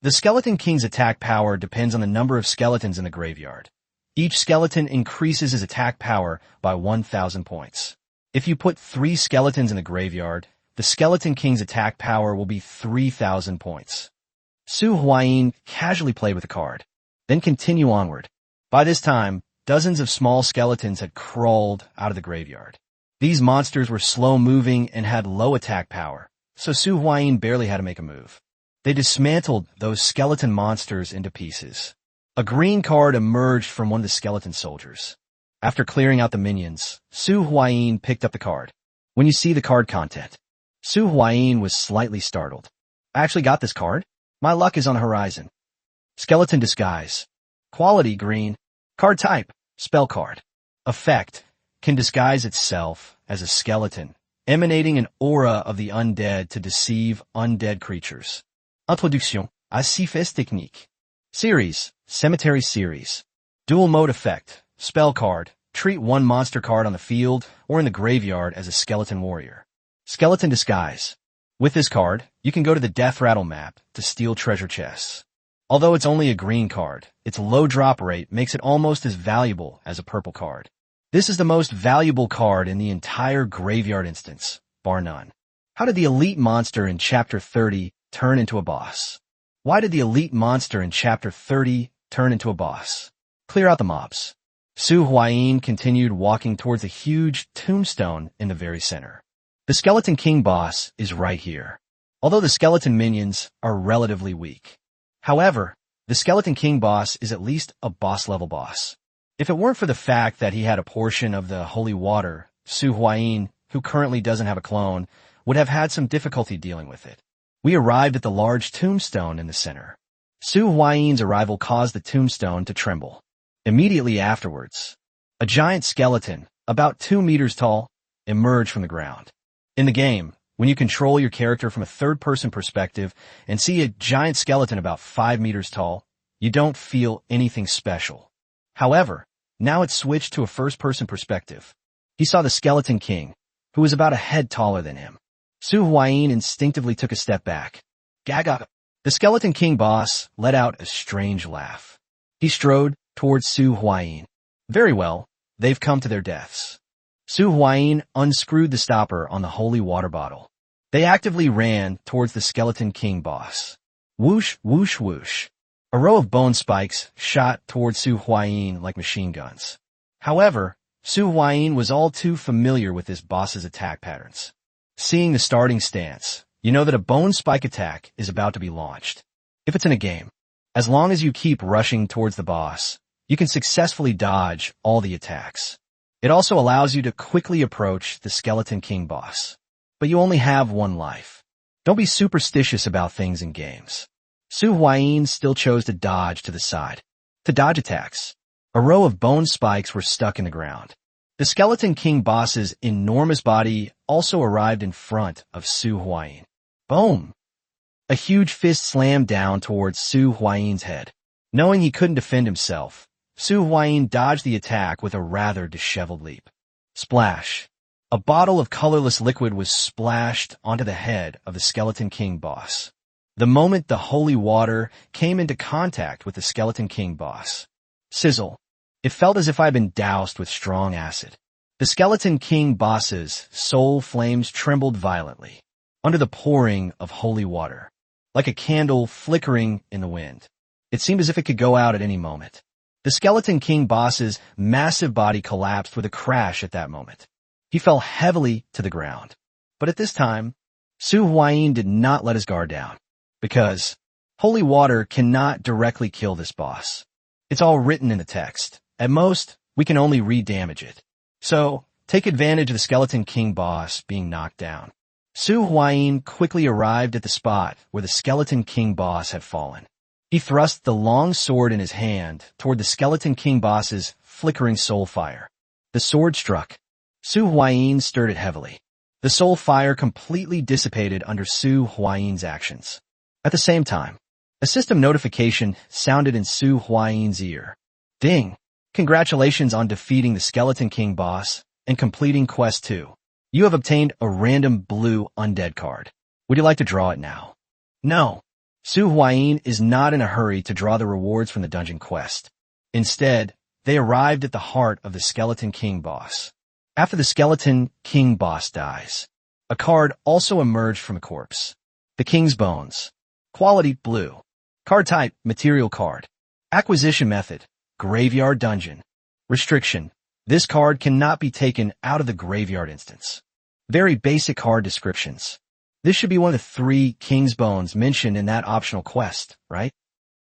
The Skeleton King's attack power depends on the number of skeletons in the graveyard. Each skeleton increases his attack power by 1,000 points. If you put 3 skeletons in the graveyard, the Skeleton King's attack power will be 3,000 points. Su Huayin casually played with the card, then continue onward. By this time, dozens of small skeletons had crawled out of the graveyard. These monsters were slow-moving and had low attack power, so Su Huayin barely had to make a move. They dismantled those skeleton monsters into pieces. A green card emerged from one of the skeleton soldiers. After clearing out the minions, Su Huayin picked up the card. When you see the card content, Su Huayin was slightly startled. I actually got this card? My luck is on the horizon. Skeleton Disguise. Quality green. Card type, spell card. Effect, can disguise itself as a skeleton, emanating an aura of the undead to deceive undead creatures. Introduction à Sifes Technique. Series, Cemetery Series. Dual mode effect, spell card. Treat one monster card on the field or in the graveyard as a skeleton warrior. Skeleton Disguise. With this card, you can go to the Death Rattle map to steal treasure chests. Although it's only a green card, its low drop rate makes it almost as valuable as a purple card. This is the most valuable card in the entire graveyard instance, bar none. How did the elite monster in Chapter 30 turn into a boss? Why did the elite monster in Chapter 30 turn into a boss? Clear out the mobs. Su Huayin continued walking towards a huge tombstone in the very center. The Skeleton King boss is right here. Although the skeleton minions are relatively weak. However, The Skeleton King boss is at least a boss-level boss. If it weren't for the fact that he had a portion of the holy water, Su Huayin, who currently doesn't have a clone, would have had some difficulty dealing with it. We arrived at the large tombstone in the center. Su Huayin's arrival caused the tombstone to tremble. Immediately afterwards, a giant skeleton, about 2 meters tall, emerged from the ground. In the game, when you control your character from a third-person perspective and see a giant skeleton about 5 meters tall, you don't feel anything special. However, now it's switched to a first-person perspective. He saw the Skeleton King, who was about a head taller than him. Su Huayin instinctively took a step back. Gaga. The Skeleton King boss let out a strange laugh. He strode towards Su Huayin. Very well, they've come to their deaths. Su Huayin unscrewed the stopper on the holy water bottle. They actively ran towards the Skeleton King boss. Whoosh, whoosh, whoosh. A row of bone spikes shot towards Su Huayin like machine guns. However, Su Huayin was all too familiar with this boss's attack patterns. Seeing the starting stance, you know that a bone spike attack is about to be launched. If it's in a game, as long as you keep rushing towards the boss, you can successfully dodge all the attacks. It also allows you to quickly approach the Skeleton King boss. But you only have one life. Don't be superstitious about things in games. Su Huayin still chose to dodge to the side. To dodge attacks, a row of bone spikes were stuck in the ground. The Skeleton King boss's enormous body also arrived in front of Su Huayin. Boom! A huge fist slammed down towards Su Huayin's head. Knowing he couldn't defend himself, Su Huayin dodged the attack with a rather disheveled leap. Splash! A bottle of colorless liquid was splashed onto the head of the Skeleton King boss. The moment the holy water came into contact with the Skeleton King boss. Sizzle! It felt as if I'd been doused with strong acid. The Skeleton King boss's soul flames trembled violently under the pouring of holy water, like a candle flickering in the wind. It seemed as if it could go out at any moment. The Skeleton King boss's massive body collapsed with a crash at that moment. He fell heavily to the ground. But at this time, Su Huayin did not let his guard down, because holy water cannot directly kill this boss. It's all written in the text. At most, we can only re-damage it. So, take advantage of the Skeleton King boss being knocked down. Su Huayin quickly arrived at the spot where the Skeleton King boss had fallen. He thrust the long sword in his hand toward the Skeleton King boss's flickering soul fire. The sword struck. Su Huayin stirred it heavily. The soul fire completely dissipated under Su Huayin's actions. At the same time, a system notification sounded in Su Huayin's ear. Ding! Congratulations on defeating the Skeleton King boss and completing Quest 2. You have obtained a random blue undead card. Would you like to draw it now? No. Su Huayin is not in a hurry to draw the rewards from the dungeon quest. Instead, they arrived at the heart of the Skeleton King boss. After the Skeleton King boss dies, a card also emerged from a corpse. The King's Bones. Quality blue. Card type material card. Acquisition method. Graveyard Dungeon. Restriction. This card cannot be taken out of the graveyard instance. Very basic card descriptions. This should be one of the 3 King's Bones mentioned in that optional quest, right?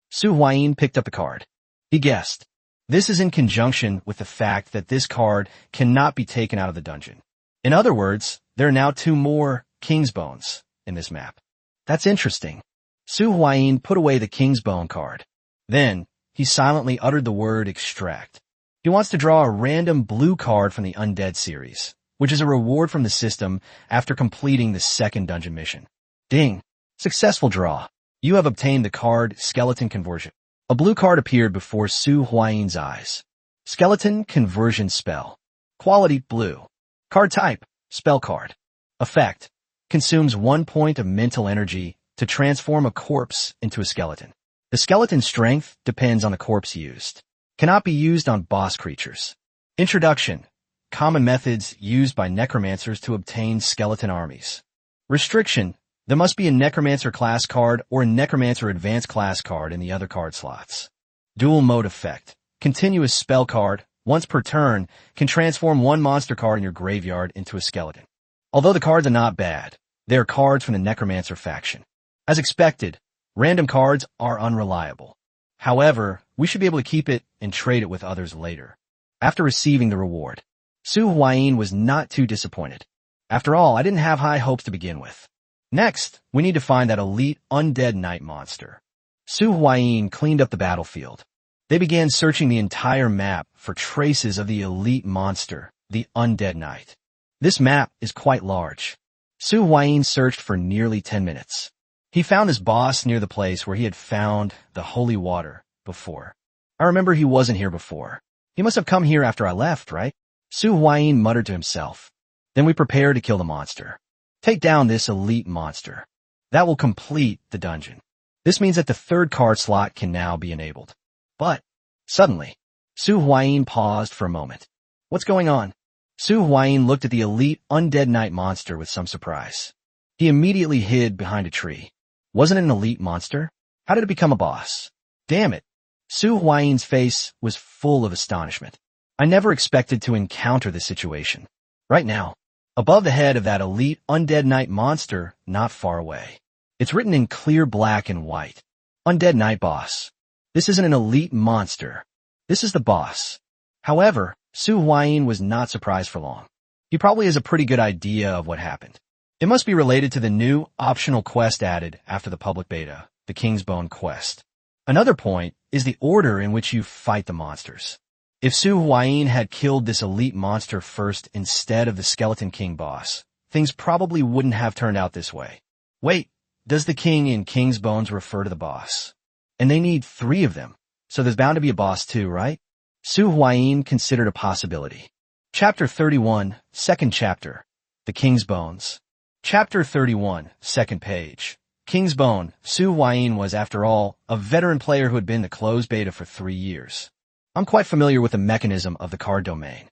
Su Huayin picked up the card. He guessed. This is in conjunction with the fact that this card cannot be taken out of the dungeon. In other words, there are now 2 more King's Bones in this map. That's interesting. Su Huayin put away the King's Bone card. Then, he silently uttered the word extract. He wants to draw a random blue card from the Undead series, which is a reward from the system after completing the 2nd dungeon mission. Ding! Successful draw. You have obtained the card Skeleton Conversion. A blue card appeared before Su Huayin's eyes. Skeleton Conversion Spell. Quality blue. Card type, spell card. Effect. Consumes 1 point of mental energy to transform a corpse into a skeleton. The skeleton's strength depends on the corpse used. Cannot be used on boss creatures. Introduction. Common methods used by necromancers to obtain skeleton armies. Restriction. There must be a necromancer class card or a necromancer advanced class card in the other card slots. Dual mode effect. Continuous spell card, once per turn, can transform 1 monster card in your graveyard into a skeleton. Although the cards are not bad, they are cards from the necromancer faction. As expected, random cards are unreliable. However, we should be able to keep it and trade it with others later. After receiving the reward, Su Huayin was not too disappointed. After all, I didn't have high hopes to begin with. Next, we need to find that elite undead knight monster. Su Huayin cleaned up the battlefield. They began searching the entire map for traces of the elite monster, the undead knight. This map is quite large. Su Huayin searched for nearly 10 minutes. He found his boss near the place where he had found the holy water before. I remember he wasn't here before. He must have come here after I left, right? Su Huayin muttered to himself. Then we prepare to kill the monster. Take down this elite monster. That will complete the dungeon. This means that the third card slot can now be enabled. But, suddenly, Su Huayin paused for a moment. What's going on? Su Huayin looked at the elite undead knight monster with some surprise. He immediately hid behind a tree. Wasn't it an elite monster? How did it become a boss? Damn it. Su Huayin's face was full of astonishment. I never expected to encounter this situation. Right now, above the head of that elite undead knight monster, not far away. It's written in clear black and white. Undead Knight Boss. This isn't an elite monster. This is the boss. However, Su Huayin was not surprised for long. He probably has a pretty good idea of what happened. It must be related to the new optional quest added after the public beta, the King's Bone quest. Another point is the order in which you fight the monsters. If Su Huayin had killed this elite monster first instead of the Skeleton King boss, things probably wouldn't have turned out this way. Wait, does the king in King's Bones refer to the boss? And they need 3 of them, so there's bound to be a boss too, right? Su Huayin considered a possibility. Chapter 31, Second Chapter, The King's Bones. Chapter 31, Second Page. King's Bone. Su Huayin was, after all, a veteran player who had been in the closed beta for 3 years. I'm quite familiar with the mechanism of the card domain,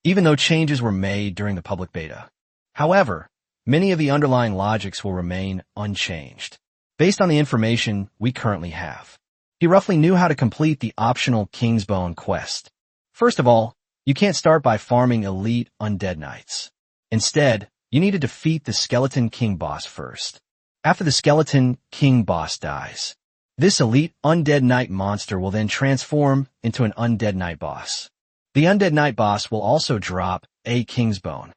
even though changes were made during the public beta. However, many of the underlying logics will remain unchanged, based on the information we currently have. He roughly knew how to complete the optional King's Bone quest. First of all, you can't start by farming elite undead knights. Instead, you need to defeat the Skeleton King boss first. After the Skeleton King boss dies, this elite undead knight monster will then transform into an undead knight boss. The undead knight boss will also drop a King's Bone.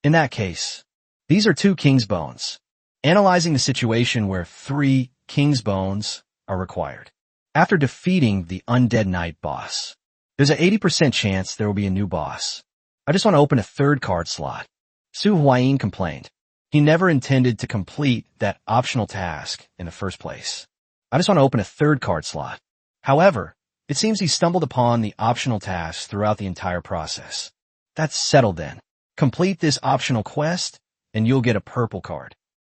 In that case, these are 2 King's Bones. Analyzing the situation where 3 King's Bones are required. After defeating the undead knight boss, there's an 80% chance there will be a new boss. I just want to open a 3rd card slot. Su Huayin complained. He never intended to complete that optional task in the first place. I just want to open a 3rd card slot. However, it seems he stumbled upon the optional tasks throughout the entire process. That's settled then. Complete this optional quest, and you'll get a purple card.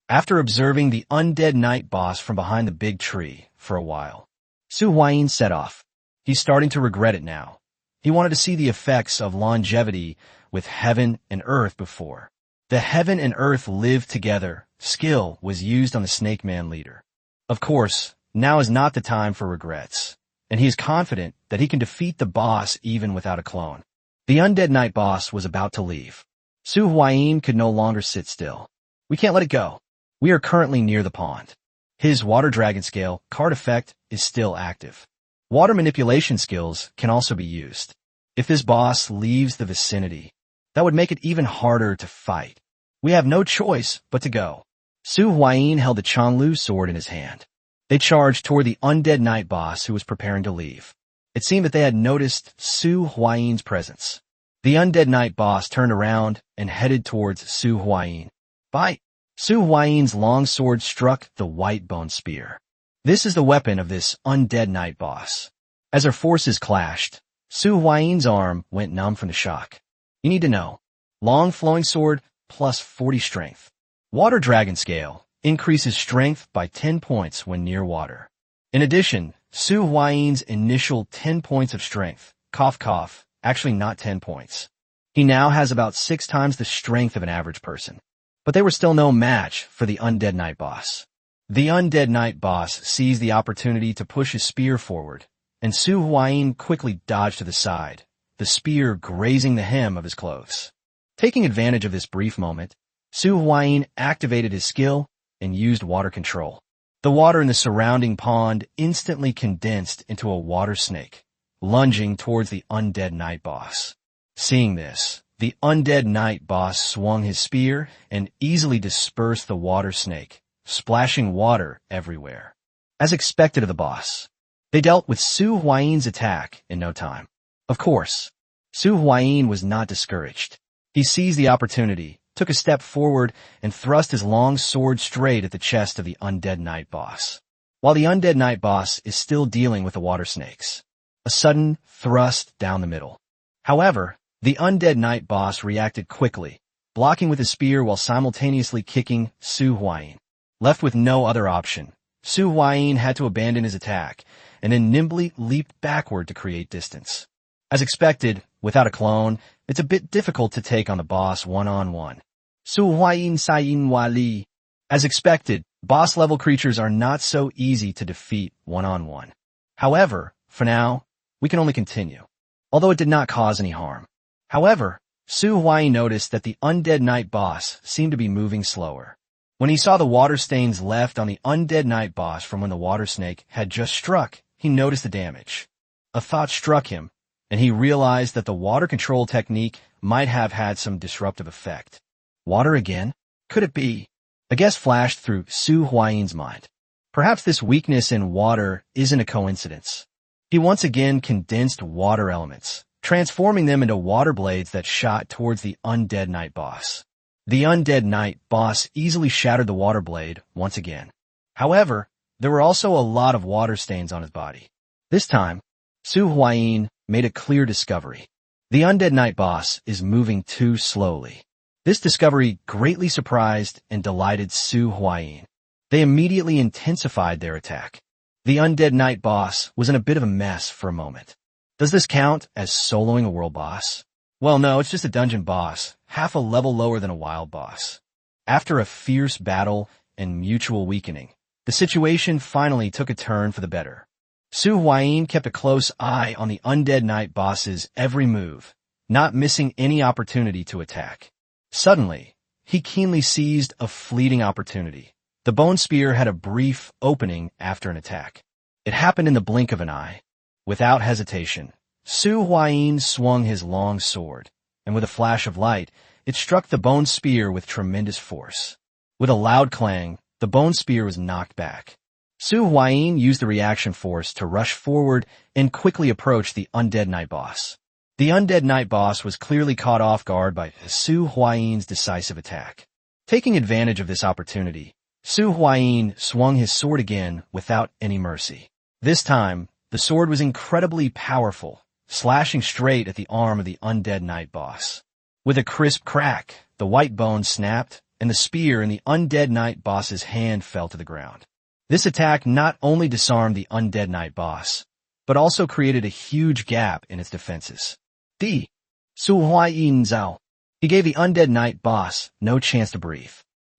After observing the undead knight boss from behind the big tree for a while, Su Huayin set off. He's starting to regret it now. He wanted to see the effects of longevity with heaven and earth before. The heaven and earth live together skill was used on the Snake Man leader. Of course, now is not the time for regrets, and he is confident that he can defeat the boss even without a clone. The undead knight boss was about to leave. Su Huayin could no longer sit still. We can't let it go. We are currently near the pond. His Water Dragon Scale card effect is still active. Water manipulation skills can also be used. If this boss leaves the vicinity, that would make it even harder to fight. We have no choice but to go. Su Huayin held the Changlu sword in his hand. They charged toward the undead knight boss who was preparing to leave. It seemed that they had noticed Su Huayin's presence. The undead knight boss turned around and headed towards Su Huayin. Bite! Su Huayin's long sword struck the white bone spear. This is the weapon of this undead knight boss. As our forces clashed, Su Huayin's arm went numb from the shock. You need to know. Long flowing sword plus 40 strength. Water Dragon Scale increases strength by 10 points when near water. In addition, Su Huayin's initial 10 points of strength, cough cough, actually not 10 points. He now has about 6 times the strength of an average person. But they were still no match for the undead knight boss. The undead knight boss seized the opportunity to push his spear forward, and Su Huayin quickly dodged to the side, the spear grazing the hem of his clothes. Taking advantage of this brief moment, Su Huayin activated his skill and used water control. The water in the surrounding pond instantly condensed into a water snake, lunging towards the undead night boss. Seeing this, the undead night boss swung his spear and easily dispersed the water snake, splashing water everywhere. As expected of the boss, they dealt with Su Huayi's attack in no time. Of course, Su Huayi was not discouraged. He seized the opportunity, took a step forward, and thrust his long sword straight at the chest of the undead night boss. While the undead night boss is still dealing with the water snakes, a sudden thrust down the middle. However, the undead night boss reacted quickly, blocking with his spear while simultaneously kicking Su Huayi. Left with no other option, Su Huayi had to abandon his attack, and then nimbly leaped backward to create distance. As expected, without a clone, it's a bit difficult to take on the boss one-on-one. Su Huayi Sayin Wali. As expected, boss-level creatures are not so easy to defeat one-on-one. However, for now, we can only continue, although it did not cause any harm. However, Su Huayi noticed that the undead night boss seemed to be moving slower. When he saw the water stains left on the undead night boss from when the water snake had just struck, he noticed the damage. A thought struck him, and he realized that the water control technique might have had some disruptive effect. Water again? Could it be? A guess flashed through Su Huayi's mind. Perhaps this weakness in water isn't a coincidence. He once again condensed water elements, transforming them into water blades that shot towards the undead night boss. The undead night boss easily shattered the water blade once again. However, there were also a lot of water stains on his body. This time, Su Huayi made a clear discovery. The undead night boss is moving too slowly. This discovery greatly surprised and delighted Su Huayi. They immediately intensified their attack. The undead night boss was in a bit of a mess for a moment. Does this count as soloing a world boss? Well, no, it's just a dungeon boss, half a level lower than a wild boss. After a fierce battle and mutual weakening, the situation finally took a turn for the better. Su Huayi kept a close eye on the undead night boss's every move, not missing any opportunity to attack. Suddenly, he keenly seized a fleeting opportunity. The bone spear had a brief opening after an attack. It happened in the blink of an eye. Without hesitation, Su Huayi swung his long sword, and with a flash of light, it struck the bone spear with tremendous force. With a loud clang, the bone spear was knocked back. Su Huayi used the reaction force to rush forward and quickly approach the undead night boss. The undead night boss was clearly caught off guard by Su Huayi's decisive attack. Taking advantage of this opportunity, Su Huayi swung his sword again without any mercy. This time, the sword was incredibly powerful, slashing straight at the arm of the undead night boss. With a crisp crack, the white bone snapped, and the spear in the undead night boss's hand fell to the ground. This attack not only disarmed the undead night boss, but also created a huge gap in its defenses. Su Huayi Zhao. He gave the undead night boss no chance to breathe.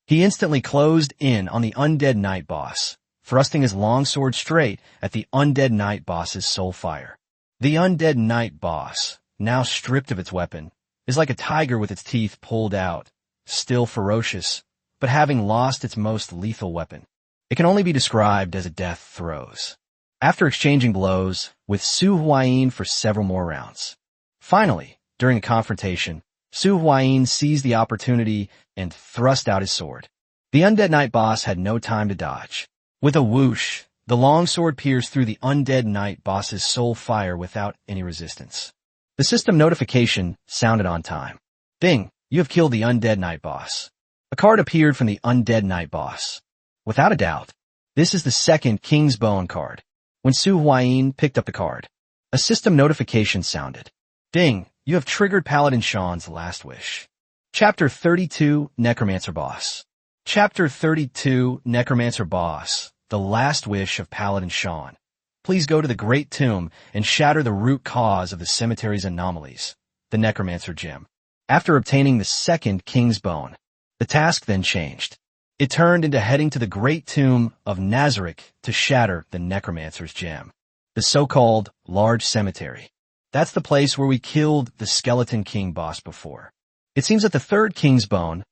He instantly closed in on the undead night boss, thrusting his long sword straight at the undead night boss's soul fire. The undead night boss, now stripped of its weapon, is like a tiger with its teeth pulled out, still ferocious, but having lost its most lethal weapon. It can only be described as a death throes. After exchanging blows with Su Huayi for several more rounds. Finally, during a confrontation, Su Huayi seized the opportunity and thrust out his sword. The undead night boss had no time to dodge. With a whoosh, the long sword pierced through the undead night boss's soul fire without any resistance. The system notification sounded on time. Ding, you have killed the undead night boss. A card appeared from the undead night boss. Without a doubt, this is the second King's Bone card. When Su Huayi picked up the card, a system notification sounded. Ding, you have triggered Paladin Sean's last wish. Chapter 32, Necromancer Boss. Chapter 32, Necromancer Boss, the last wish of Paladin Sean. Please go to the Great Tomb and shatter the root cause of the cemetery's anomalies, the Necromancer Gem. After obtaining the second King's Bone, the task then changed. It turned into heading to the Great Tomb of Nazarick to shatter the Necromancer's Gem, the so-called Large Cemetery. That's the place where we killed the Skeleton King boss before. It seems that the third King's Bone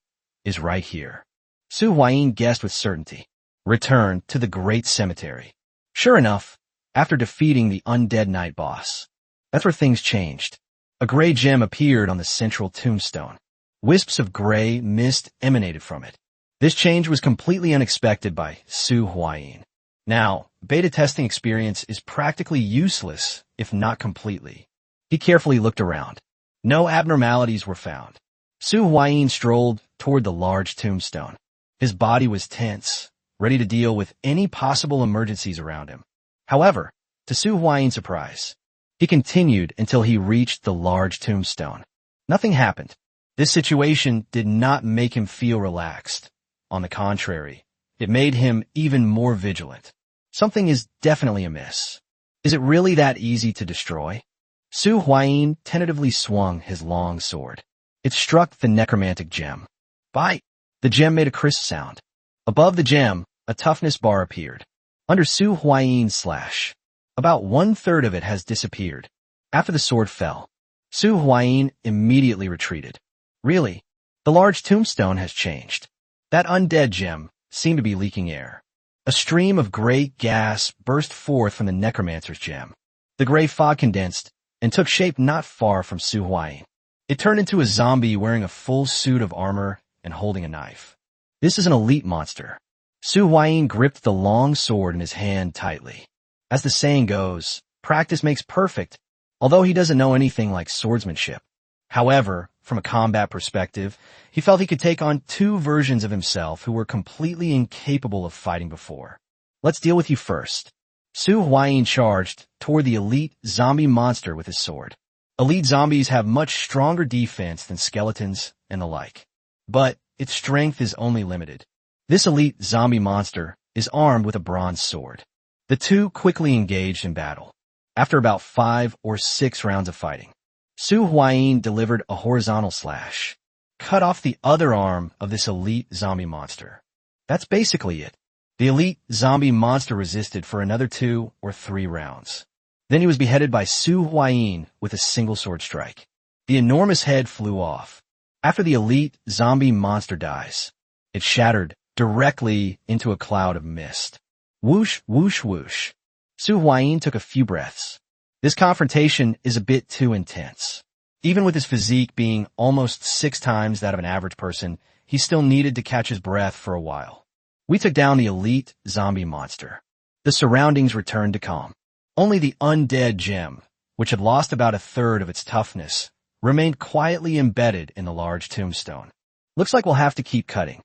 is right here. Su Huayi guessed with certainty. Return to the Great Cemetery. Sure enough, after defeating the Undead Night boss, that's where things changed. A gray gem appeared on the central tombstone. Wisps of gray mist emanated from it. This change was completely unexpected by Su Huayin. Now, beta testing experience is practically useless, if not completely. He carefully looked around. No abnormalities were found. Su Huayin strolled toward the large tombstone. His body was tense, ready to deal with any possible emergencies around him. However, to Su Huayin's surprise, he continued until he reached the large tombstone. Nothing happened. This situation did not make him feel relaxed. On the contrary, it made him even more vigilant. Something is definitely amiss. Is it really that easy to destroy? Su Huayin tentatively swung his long sword. It struck the necromantic gem. Bite! The gem made a crisp sound. Above the gem, a toughness bar appeared. Under Su Huayin's slash, about 1/3 of it has disappeared. After the sword fell, Su Huayin immediately retreated. Really, the large tombstone has changed. That undead gem seemed to be leaking air. A stream of gray gas burst forth from the necromancer's gem. The gray fog condensed and took shape not far from Su Huayin. It turned into a zombie wearing a full suit of armor and holding a knife. This is an elite monster. Su Huayin gripped the long sword in his hand tightly. As the saying goes, practice makes perfect, although he doesn't know anything like swordsmanship. However, from a combat perspective, he felt he could take on two versions of himself who were completely incapable of fighting before. Let's deal with you first. Su Huayin charged toward the elite zombie monster with his sword. Elite zombies have much stronger defense than skeletons and the like. But its strength is only limited. This elite zombie monster is armed with a bronze sword. The two quickly engaged in battle. After about 5 or 6 rounds of fighting, Su Huayin delivered a horizontal slash, cut off the other arm of this elite zombie monster. That's basically it. The elite zombie monster resisted for another 2 or 3 rounds. Then he was beheaded by Su Huayin with a single sword strike. The enormous head flew off. After the elite zombie monster dies, it shattered directly into a cloud of mist. Whoosh, whoosh, whoosh. Su Huayin took a few breaths. This confrontation is a bit too intense. Even with his physique being almost 6 times that of an average person, he still needed to catch his breath for a while. We took down the elite zombie monster. The surroundings returned to calm. Only the undead gem, which had lost about 1/3 of its toughness, remained quietly embedded in the large tombstone. Looks like we'll have to keep cutting.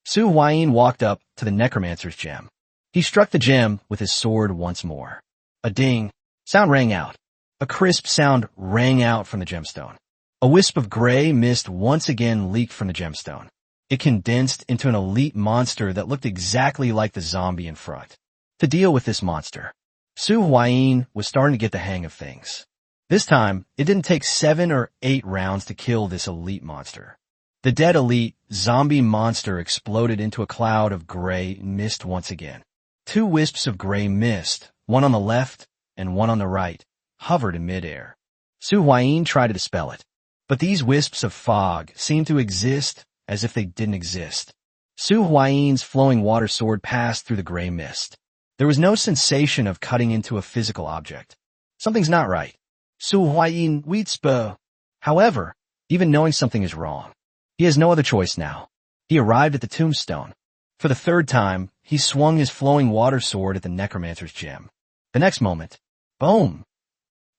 Su Huayin walked up to the necromancer's gem. He struck the gem with his sword once more. A ding. Sound rang out. A crisp sound rang out from the gemstone. A wisp of gray mist once again leaked from the gemstone. It condensed into an elite monster that looked exactly like the zombie in front. To deal with this monster, Su Huayin was starting to get the hang of things. This time, it didn't take 7 or 8 rounds to kill this elite monster. The dead elite zombie monster exploded into a cloud of gray mist once again. 2 wisps of gray mist, one on the left and one on the right, hovered in midair. Su Huayin tried to dispel it, but these wisps of fog seemed to exist as if they didn't exist. Su Huayin's flowing water sword passed through the gray mist. There was no sensation of cutting into a physical object. Something's not right. Su Huayin Weetspo. However, even knowing something is wrong, he has no other choice now. He arrived at the tombstone. For the 3rd time, he swung his flowing water sword at the necromancer's gem. The next moment, boom!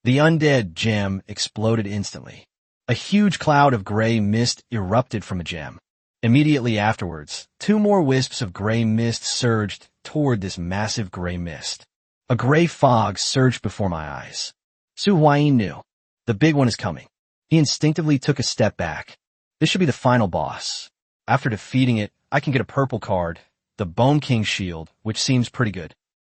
The undead gem exploded instantly. A huge cloud of gray mist erupted from the gem. Immediately afterwards, 2 more wisps of gray mist surged toward this massive gray mist. A gray fog surged before my eyes. Su Huayin knew. The big one is coming. He instinctively took a step back. This should be the final boss. After defeating it, I can get a purple card, the Bone King shield, which seems pretty good.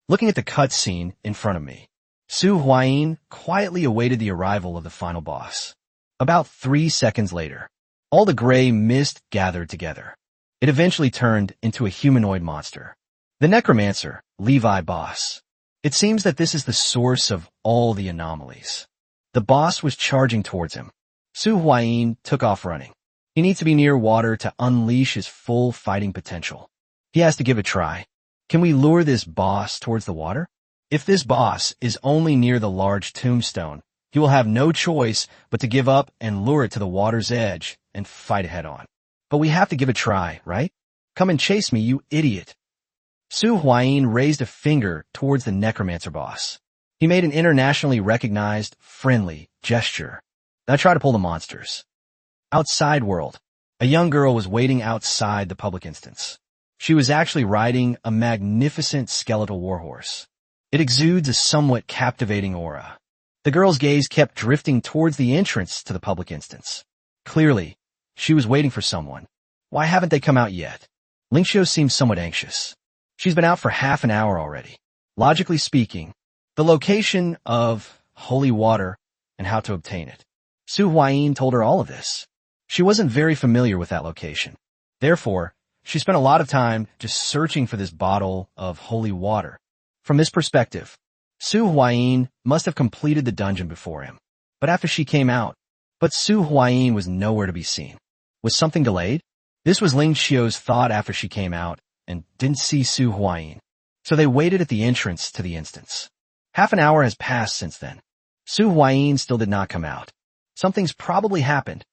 Looking at the cutscene in front of me, Su Huayin quietly awaited the arrival of the final boss. About 3 seconds later, all the gray mist gathered together. It eventually turned into a humanoid monster. The necromancer, Levi Boss. It seems that this is the source of all the anomalies. The boss was charging towards him. Su Huayin took off running. He needs to be near water to unleash his full fighting potential. He has to give it a try. Can we lure this boss towards the water? If this boss is only near the large tombstone, he will have no choice but to give up and lure it to the water's edge and fight head on. But we have to give it a try, right? Come and chase me, you idiot. Su Huayin raised a finger towards the necromancer boss. He made an internationally recognized, friendly gesture. Now try to pull the monsters. Outside world. A young girl was waiting outside the public instance. She was actually riding a magnificent skeletal warhorse. It exudes a somewhat captivating aura. The girl's gaze kept drifting towards the entrance to the public instance. Clearly, she was waiting for someone. Why haven't they come out yet? Lingxiu seems somewhat anxious. She's been out for half an hour already. Logically speaking, the location of holy water and how to obtain it. Su Huayin told her all of this. She wasn't very familiar with that location. Therefore, she spent a lot of time just searching for this bottle of holy water. From this perspective, Su Huayin must have completed the dungeon before him. But after she came out, Su Huayin was nowhere to be seen. Was something delayed? This was Ling Xiu's thought after she came out and didn't see Su Huayin. So they waited at the entrance to the instance. Half an hour has passed since then. Su Huayin still did not come out. Something's probably happened.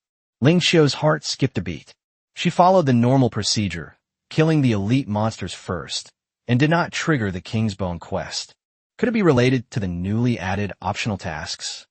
Ling Xiu's heart skipped a beat. She followed the normal procedure, killing the elite monsters first, and did not trigger the Kingsbone quest. Could it be related to the newly added optional tasks?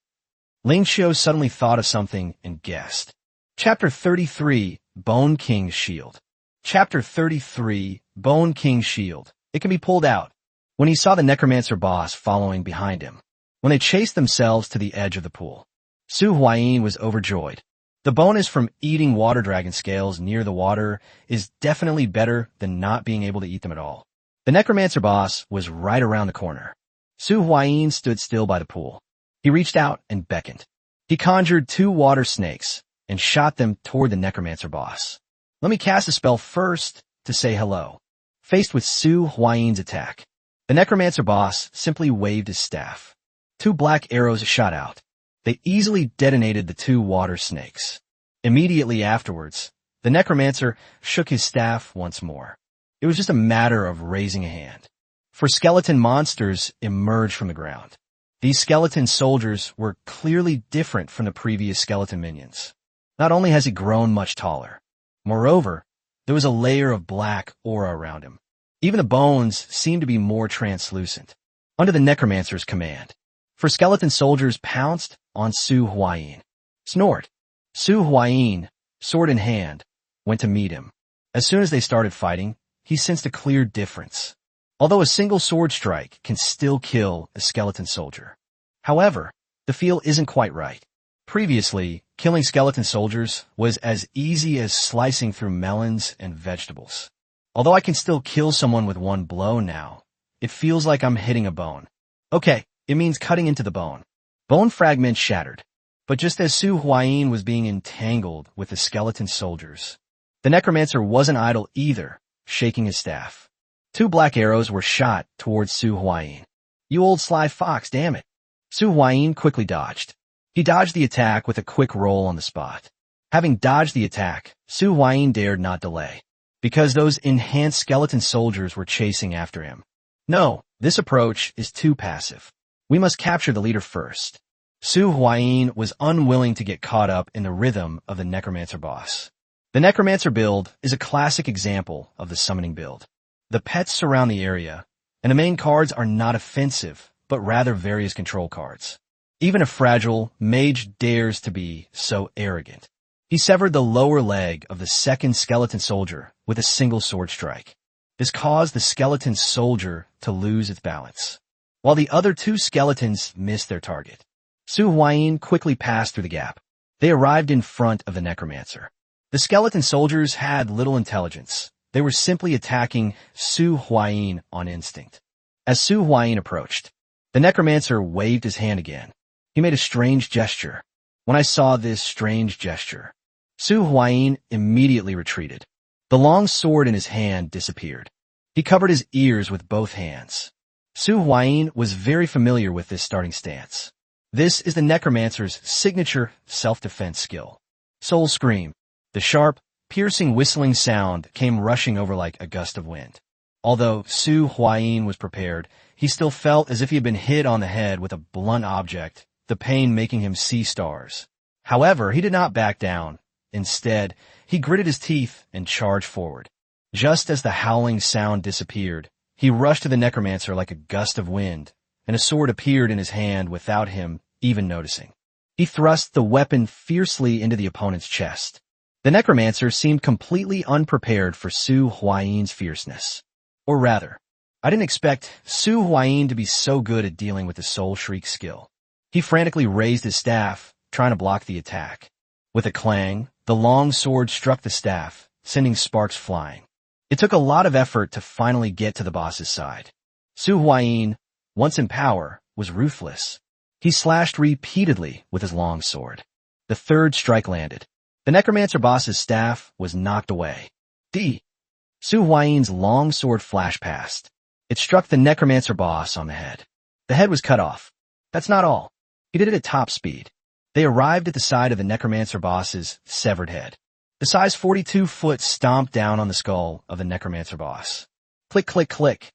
Ling Xiu suddenly thought of something and guessed. Chapter 33, Bone King's Shield. Chapter 33, Bone King's Shield. It can be pulled out. When he saw the necromancer boss following behind him, when they chased themselves to the edge of the pool, Su Huayin was overjoyed. The bonus from eating water dragon scales near the water is definitely better than not being able to eat them at all. The necromancer boss was right around the corner. Su Huayin stood still by the pool. He reached out and beckoned. He conjured 2 water snakes and shot them toward the necromancer boss. Let me cast a spell first to say hello. Faced with Su Huayin's attack, the necromancer boss simply waved his staff. 2 black arrows shot out. They easily detonated the 2 water snakes. Immediately afterwards, the necromancer shook his staff once more. It was just a matter of raising a hand. 4 skeleton monsters emerged from the ground. These skeleton soldiers were clearly different from the previous skeleton minions. Not only has he grown much taller, moreover, there was a layer of black aura around him. Even the bones seemed to be more translucent. Under the necromancer's command, 4 skeleton soldiers pounced on Su Huayin. Snort. Su Huayin, sword in hand, went to meet him. As soon as they started fighting, he sensed a clear difference. Although a single sword strike can still kill a skeleton soldier. However, the feel isn't quite right. Previously, killing skeleton soldiers was as easy as slicing through melons and vegetables. Although I can still kill someone with 1 blow now, it feels like I'm hitting a bone. Okay, it means cutting into the bone. Bone fragments shattered. But just as Su Huayin was being entangled with the skeleton soldiers, the necromancer wasn't idle either, shaking his staff. 2 black arrows were shot towards Su Huayin. You old sly fox, damn it. Su Huayin quickly dodged. He dodged the attack with a quick roll on the spot. Having dodged the attack, Su Huayin dared not delay, because those enhanced skeleton soldiers were chasing after him. No, this approach is too passive. We must capture the leader first. Su Huayin was unwilling to get caught up in the rhythm of the necromancer boss. The necromancer build is a classic example of the summoning build. The pets surround the area, and the main cards are not offensive, but rather various control cards. Even a fragile mage dares to be so arrogant. He severed the lower leg of the second skeleton soldier with a single sword strike. This caused the skeleton soldier to lose its balance, while the other 2 skeletons missed their target. Su Huayin quickly passed through the gap. They arrived in front of the necromancer. The skeleton soldiers had little intelligence. They were simply attacking Su Huayin on instinct. As Su Huayin approached, the necromancer waved his hand again. He made a strange gesture. When I saw this strange gesture, Su Huayin immediately retreated. The long sword in his hand disappeared. He covered his ears with both hands. Su Huayin was very familiar with this starting stance. This is the necromancer's signature self-defense skill. Soul Scream. The sharp, piercing whistling sound came rushing over like a gust of wind. Although Su Huayin was prepared, he still felt as if he had been hit on the head with a blunt object, the pain making him see stars. However, he did not back down. Instead, he gritted his teeth and charged forward. Just as the howling sound disappeared, he rushed to the necromancer like a gust of wind, and a sword appeared in his hand without him even noticing. He thrust the weapon fiercely into the opponent's chest. The necromancer seemed completely unprepared for Su Huayin's fierceness. Or rather, I didn't expect Su Huayin to be so good at dealing with the Soul Shriek skill. He frantically raised his staff, trying to block the attack. With a clang, the long sword struck the staff, sending sparks flying. It took a lot of effort to finally get to the boss's side. Su Huayin, once in power, was ruthless. He slashed repeatedly with his long sword. The third strike landed. The necromancer boss's staff was knocked away. Su Huayin's long sword flashed past. It struck the necromancer boss on the head. The head was cut off. That's not all. He did it at top speed. They arrived at the side of the necromancer boss's severed head. The size 42 foot stomped down on the skull of the necromancer boss. Click, click, click.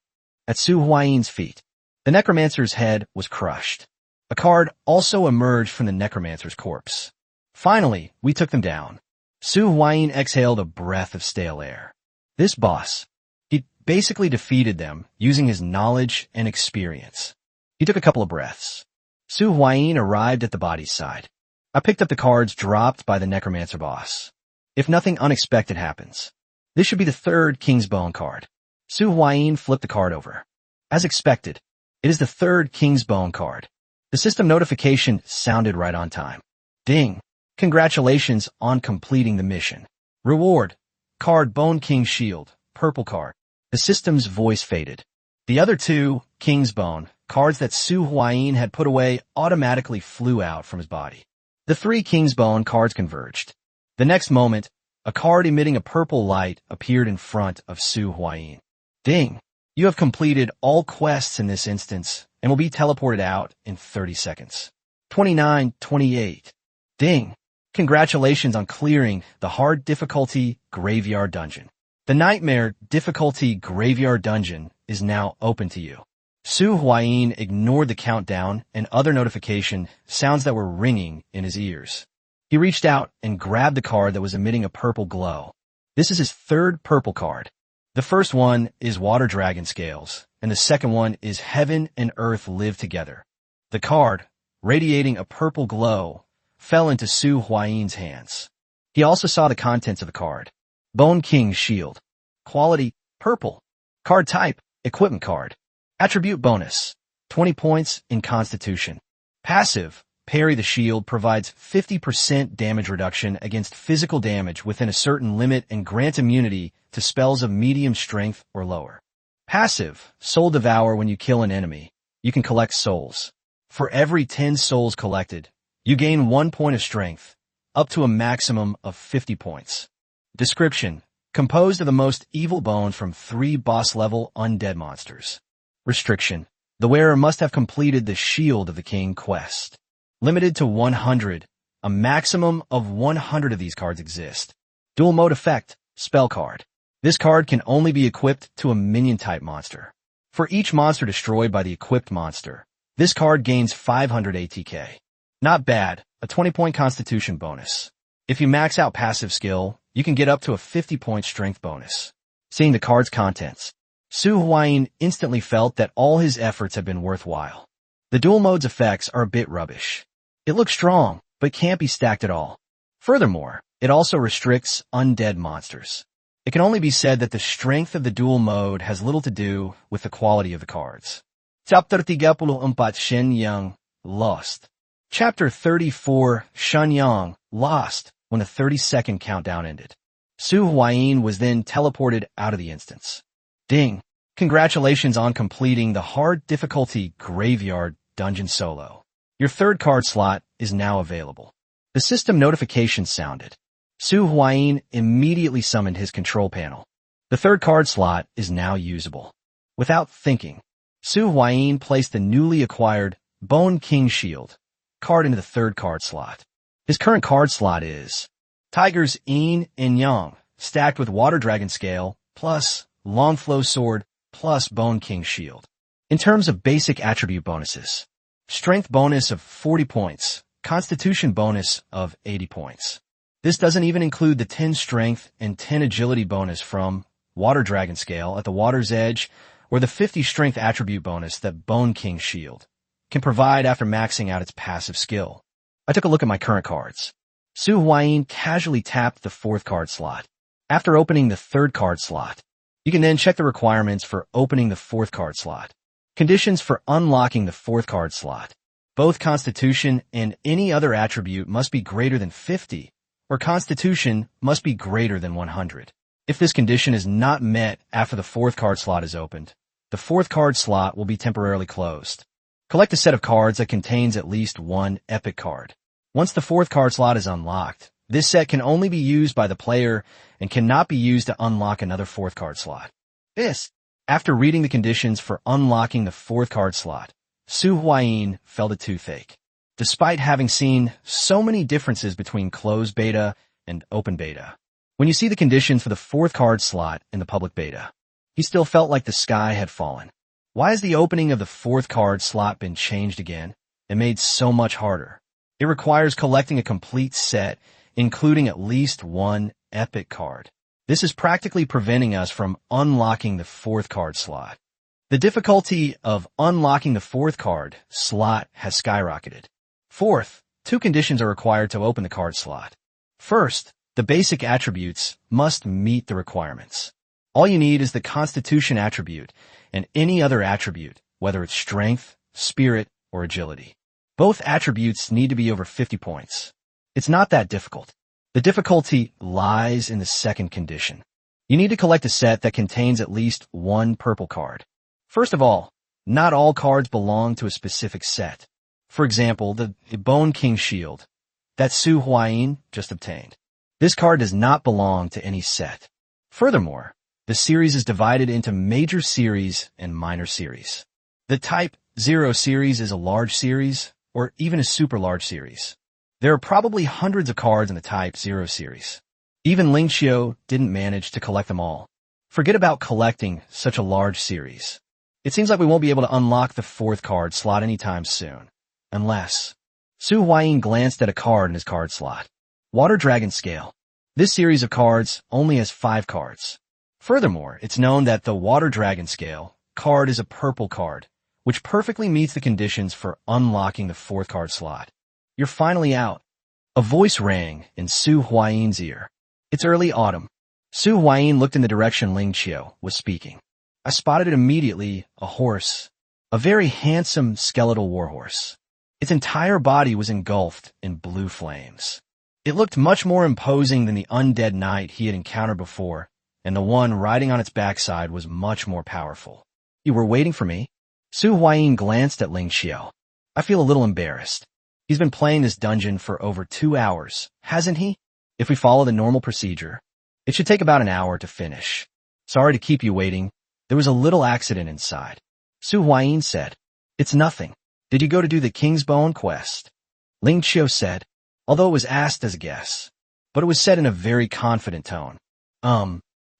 At Su Huayin's feet, the necromancer's head was crushed. A card also emerged from the necromancer's corpse. Finally, we took them down. Su Huayin exhaled a breath of stale air. This boss, he basically defeated them using his knowledge and experience. He took a couple of breaths. Su Huayin arrived at the body's side. I picked up the cards dropped by the necromancer boss. If nothing unexpected happens, this should be the third King's Bone card. Su Huayin flipped the card over. As expected, it is the third King's Bone card. The system notification sounded right on time. Ding! Congratulations on completing the mission. Reward. Card Bone King Shield, purple card. The system's voice faded. The other two, King's Bone, cards that Su Huayin had put away automatically flew out from his body. The three King's Bone cards converged. The next moment, a card emitting a purple light appeared in front of Su Huayin. Ding! You have completed all quests in this instance and will be teleported out in 30 seconds. 29-28. Ding! Congratulations on clearing the hard difficulty Graveyard Dungeon. The Nightmare difficulty Graveyard Dungeon is now open to you. Su Huayin ignored the countdown and other notification sounds that were ringing in his ears. He reached out and grabbed the card that was emitting a purple glow. This is his third purple card. The first one is Water Dragon Scales, and the second one is Heaven and Earth Live Together. The card, radiating a purple glow, fell into Su Huayin's hands. He also saw the contents of the card. Bone King Shield. Quality, purple. Card type, equipment card. Attribute bonus, 20 points in Constitution. Passive, Parry the Shield provides 50% damage reduction against physical damage within a certain limit and grant immunity to spells of medium strength or lower. Passive, Soul Devour when you kill an enemy. You can collect souls. For every 10 souls collected, you gain 1 point of strength, up to a maximum of 50 points. Description: composed of the most evil bones from 3 boss-level undead monsters. Restriction: the wearer must have completed the Shield of the King quest. Limited to 100. A maximum of 100 of these cards exist. Dual mode effect, spell card. This card can only be equipped to a minion-type monster. For each monster destroyed by the equipped monster, this card gains 500 ATK. Not bad, a 20-point Constitution bonus. If you max out passive skill, you can get up to a 50-point strength bonus. Seeing the card's contents, Su Huayin instantly felt that all his efforts had been worthwhile. The dual mode's effects are a bit rubbish. It looks strong, but can't be stacked at all. Furthermore, it also restricts undead monsters. It can only be said that the strength of the dual mode has little to do with the quality of the cards. Chapter 34, Shenyang, Lost. Chapter 34, Shenyang, Lost, when the 30-second countdown ended. Su Huayin was then teleported out of the instance. Ding! Congratulations on completing the hard difficulty Graveyard Dungeon solo. Your third card slot is now available. The system notification sounded. Su Huayin immediately summoned his control panel. The third card slot is now usable. Without thinking, Su Huayin placed the newly acquired Bone King Shield card into the third card slot. His current card slot is Tiger's Yin and Yang, stacked with Water Dragon Scale, plus Long Flow Sword, plus Bone King Shield. In terms of basic attribute bonuses, Strength bonus of 40 points, Constitution bonus of 80 points. This doesn't even include the 10 Strength and 10 Agility bonus from Water Dragon Scale at the water's edge, or the 50 Strength attribute bonus that Bone King Shield can provide after maxing out its passive skill. I took a look at my current cards. Su Huayin casually tapped the 4th card slot. After opening the 3rd card slot, you can then check the requirements for opening the 4th card slot. Conditions for unlocking the 4th card slot. Both Constitution and any other attribute must be greater than 50, or Constitution must be greater than 100. If this condition is not met after the 4th card slot is opened, the 4th card slot will be temporarily closed. Collect a set of cards that contains at least one epic card. Once the 4th card slot is unlocked, this set can only be used by the player and cannot be used to unlock another 4th card slot. After reading the conditions for unlocking the 4th card slot, Su Huayin felt a toothache. Despite having seen so many differences between closed beta and open beta, when you see the conditions for the 4th card slot in the public beta, he still felt like the sky had fallen. Why has the opening of the 4th card slot been changed again and made so much harder? It requires collecting a complete set, including at least one epic card. This is practically preventing us from unlocking the 4th card slot. The difficulty of unlocking the 4th card slot has skyrocketed. Fourth, 2 conditions are required to open the card slot. First, the basic attributes must meet the requirements. All you need is the Constitution attribute and any other attribute, whether it's Strength, Spirit, or Agility. Both attributes need to be over 50 points. It's not that difficult. The difficulty lies in the second condition. You need to collect a set that contains at least one purple card. First of all, not all cards belong to a specific set. For example, the Bone King Shield that Su Huayin just obtained. This card does not belong to any set. Furthermore, the series is divided into major series and minor series. The Type 0 series is a large series, or even a super large series. There are probably hundreds of cards in the Type 0 series. Even Ling Qiu didn't manage to collect them all. Forget about collecting such a large series. It seems like we won't be able to unlock the 4th card slot anytime soon. Unless... Su Huayin glanced at a card in his card slot. Water Dragon Scale. This series of cards only has 5 cards. Furthermore, it's known that the Water Dragon Scale card is a purple card, which perfectly meets the conditions for unlocking the 4th card slot. You're finally out. A voice rang in Su Huayin's ear. It's early autumn. Su Huayin looked in the direction Ling Qiu was speaking. I spotted it immediately, a horse. A very handsome skeletal warhorse. Its entire body was engulfed in blue flames. It looked much more imposing than the undead knight he had encountered before, and the one riding on its backside was much more powerful. You were waiting for me? Su Huayin glanced at Ling Qiu. I feel a little embarrassed. He's been playing this dungeon for over 2 hours, hasn't he? If we follow the normal procedure, it should take about an hour to finish. Sorry to keep you waiting. There was a little accident inside. Su Huayin said. It's nothing. Did you go to do the King's Bone quest? Ling Qiu said, although it was asked as a guess, but it was said in a very confident tone.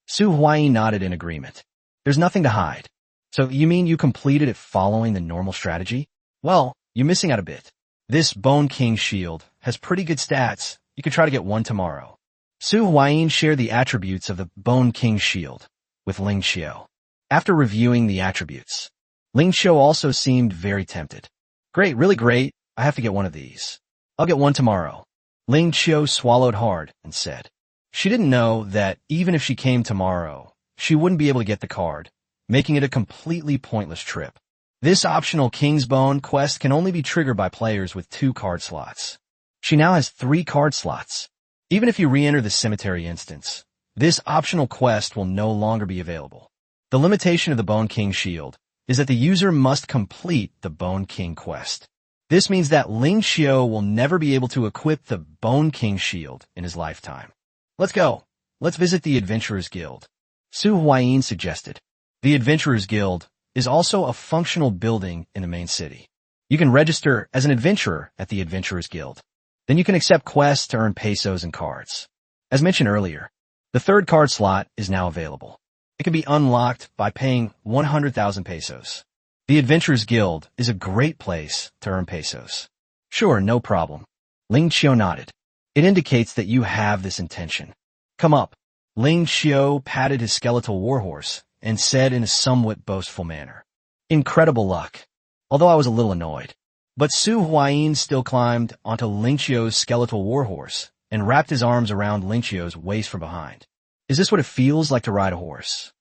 Su Huayin nodded in agreement. There's nothing to hide. So you mean you completed it following the normal strategy? Well, you're missing out a bit. This Bone King Shield has pretty good stats. You could try to get one tomorrow. Su Huayin shared the attributes of the Bone King Shield with Ling Qiu. After reviewing the attributes, Ling Qiu also seemed very tempted. Great, really great. I have to get one of these. I'll get one tomorrow. Ling Qiu swallowed hard and said. She didn't know that even if she came tomorrow, she wouldn't be able to get the card, making it a completely pointless trip. This optional King's Bone quest can only be triggered by players with 2 card slots. She now has 3 card slots. Even if you re-enter the cemetery instance, this optional quest will no longer be available. The limitation of the Bone King Shield is that the user must complete the Bone King quest. This means that Ling Qiu will never be able to equip the Bone King Shield in his lifetime. Let's go. Let's visit the Adventurers Guild. Su Huayin suggested. The Adventurers Guild is also a functional building in the main city. You can register as an adventurer at the Adventurers Guild. Then you can accept quests to earn pesos and cards. As mentioned earlier, the 3rd card slot is now available. It can be unlocked by paying 100,000 pesos. The Adventurers Guild is a great place to earn pesos. Sure, no problem. Ling Qiu nodded. It indicates that you have this intention. Come up. Ling Qiu patted his skeletal warhorse and said in a somewhat boastful manner. Incredible luck. Although I was a little annoyed. But Su Huayin still climbed onto Ling Qiu's skeletal warhorse and wrapped his arms around Ling Qiu's waist from behind. Is this what it feels like to ride a horse?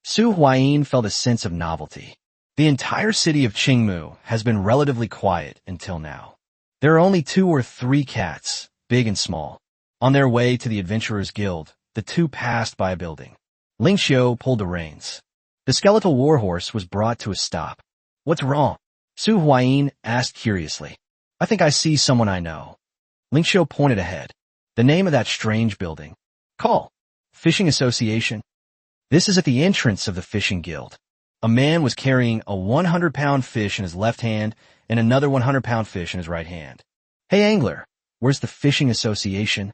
Su Huayin felt a sense of novelty. The entire city of Qingmu has been relatively quiet until now. There are only 2 or 3 cats, big and small. On their way to the Adventurers Guild, the two passed by a building. Ling Qiu pulled the reins. The skeletal warhorse was brought to a stop. What's wrong? Su Huayin asked curiously. I think I see someone I know. Ling Qiu pointed ahead. The name of that strange building. Call. Fishing Association. This is at the entrance of the Fishing Guild. A man was carrying a 100-pound fish in his left hand and another 100-pound fish in his right hand. Hey angler, where's the Fishing Association?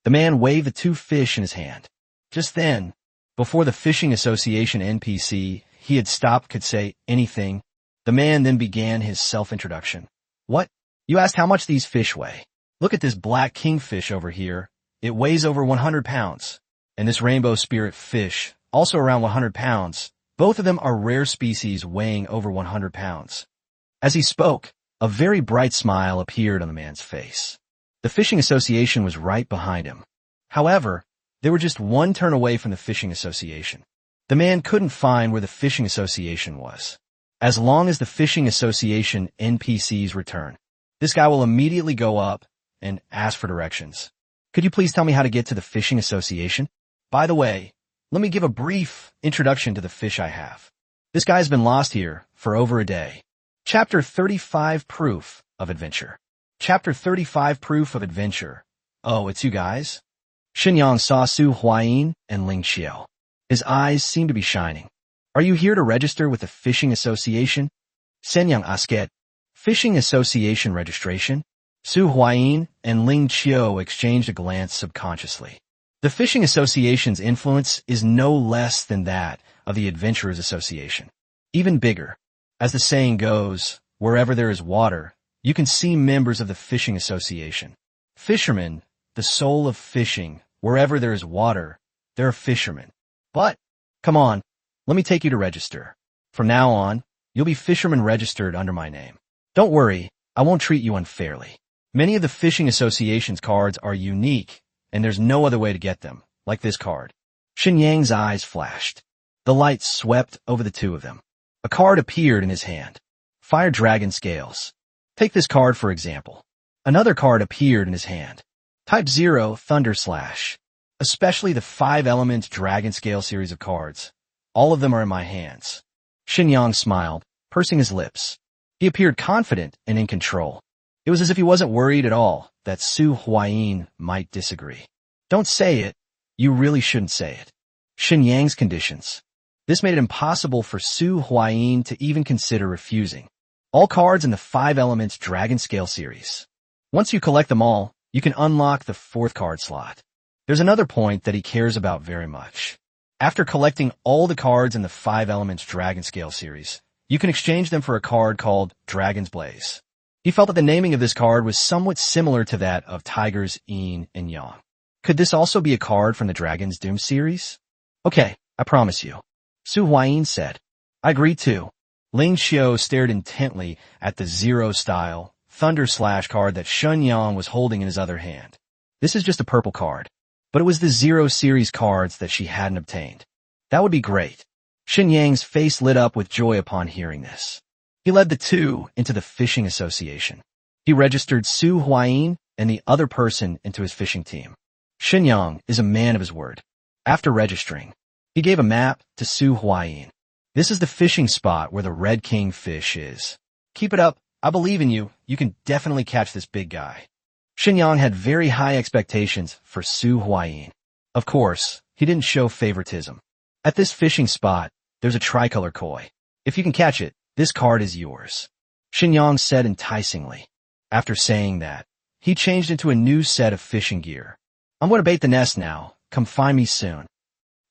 The man waved the 2 fish in his hand. Just then, before the Fishing Association NPC he had stopped could say anything, the man then began his self-introduction. What? You asked how much these fish weigh. Look at this black kingfish over here. It weighs over 100 pounds. And this rainbow spirit fish, also around 100 pounds. Both of them are rare species weighing over 100 pounds. As he spoke, a very bright smile appeared on the man's face. The Fishing Association was right behind him. However, they were just one turn away from the Fishing Association. The man couldn't find where the Fishing Association was. As long as the Fishing Association NPCs return, this guy will immediately go up and ask for directions. Could you please tell me how to get to the Fishing Association? By the way, let me give a brief introduction to the fish I have. This guy's been lost here for over a day. Chapter 35 Proof of Adventure. Chapter 35 Proof of Adventure. Oh, it's you guys? Xinyang saw Su Huayin and Ling Qiu. His eyes seemed to be shining. Are you here to register with the Fishing Association? Shenyang asked. Fishing Association registration? Su Huayin and Ling Qiu exchanged a glance subconsciously. The Fishing Association's influence is no less than that of the Adventurers Association. Even bigger. As the saying goes, wherever there is water, you can see members of the Fishing Association. Fishermen, the soul of fishing, wherever there is water, there are fishermen. But, come on, let me take you to register. From now on, you'll be fisherman registered under my name. Don't worry, I won't treat you unfairly. Many of the Fishing Association's cards are unique, and there's no other way to get them, like this card. Xinyang's eyes flashed. The light swept over the two of them. A card appeared in his hand. Fire Dragon Scales. Take this card for example. Another card appeared in his hand. Type 0 Thunder Slash. Especially the 5-element Dragon Scale series of cards. All of them are in my hands. Xinyang smiled, pursing his lips. He appeared confident and in control. It was as if he wasn't worried at all that Su Huayin might disagree. Don't say it. You really shouldn't say it. Xinyang's conditions. This made it impossible for Su Huayin to even consider refusing. All cards in the 5-element Dragon Scale series. Once you collect them all, you can unlock the 4th card slot. There's another point that he cares about very much. After collecting all the cards in the 5-element Dragon Scale series, you can exchange them for a card called Dragon's Blaze. He felt that the naming of this card was somewhat similar to that of Tigers Yin and Yang. Could this also be a card from the Dragon's Doom series? Okay, I promise you. Su Huayin said. I agree too. Ling Qiu stared intently at the Zero-style Thunder Slash card that Xinyang was holding in his other hand. This is just a purple card, but it was the Zero series cards that she hadn't obtained. That would be great. Xinyang's face lit up with joy upon hearing this. He led the two into the Fishing Association. He registered Su Huayin and the other person into his fishing team. Xinyang is a man of his word. After registering, he gave a map to Su Huayin. This is the fishing spot where the Red King fish is. Keep it up. I believe in you. You can definitely catch this big guy. Xinyang had very high expectations for Su Huayin. Of course, he didn't show favoritism. At this fishing spot, there's a tricolor koi. If you can catch it, this card is yours. Xinyang said enticingly. After saying that, he changed into a new set of fishing gear. I'm going to bait the nest now. Come find me soon.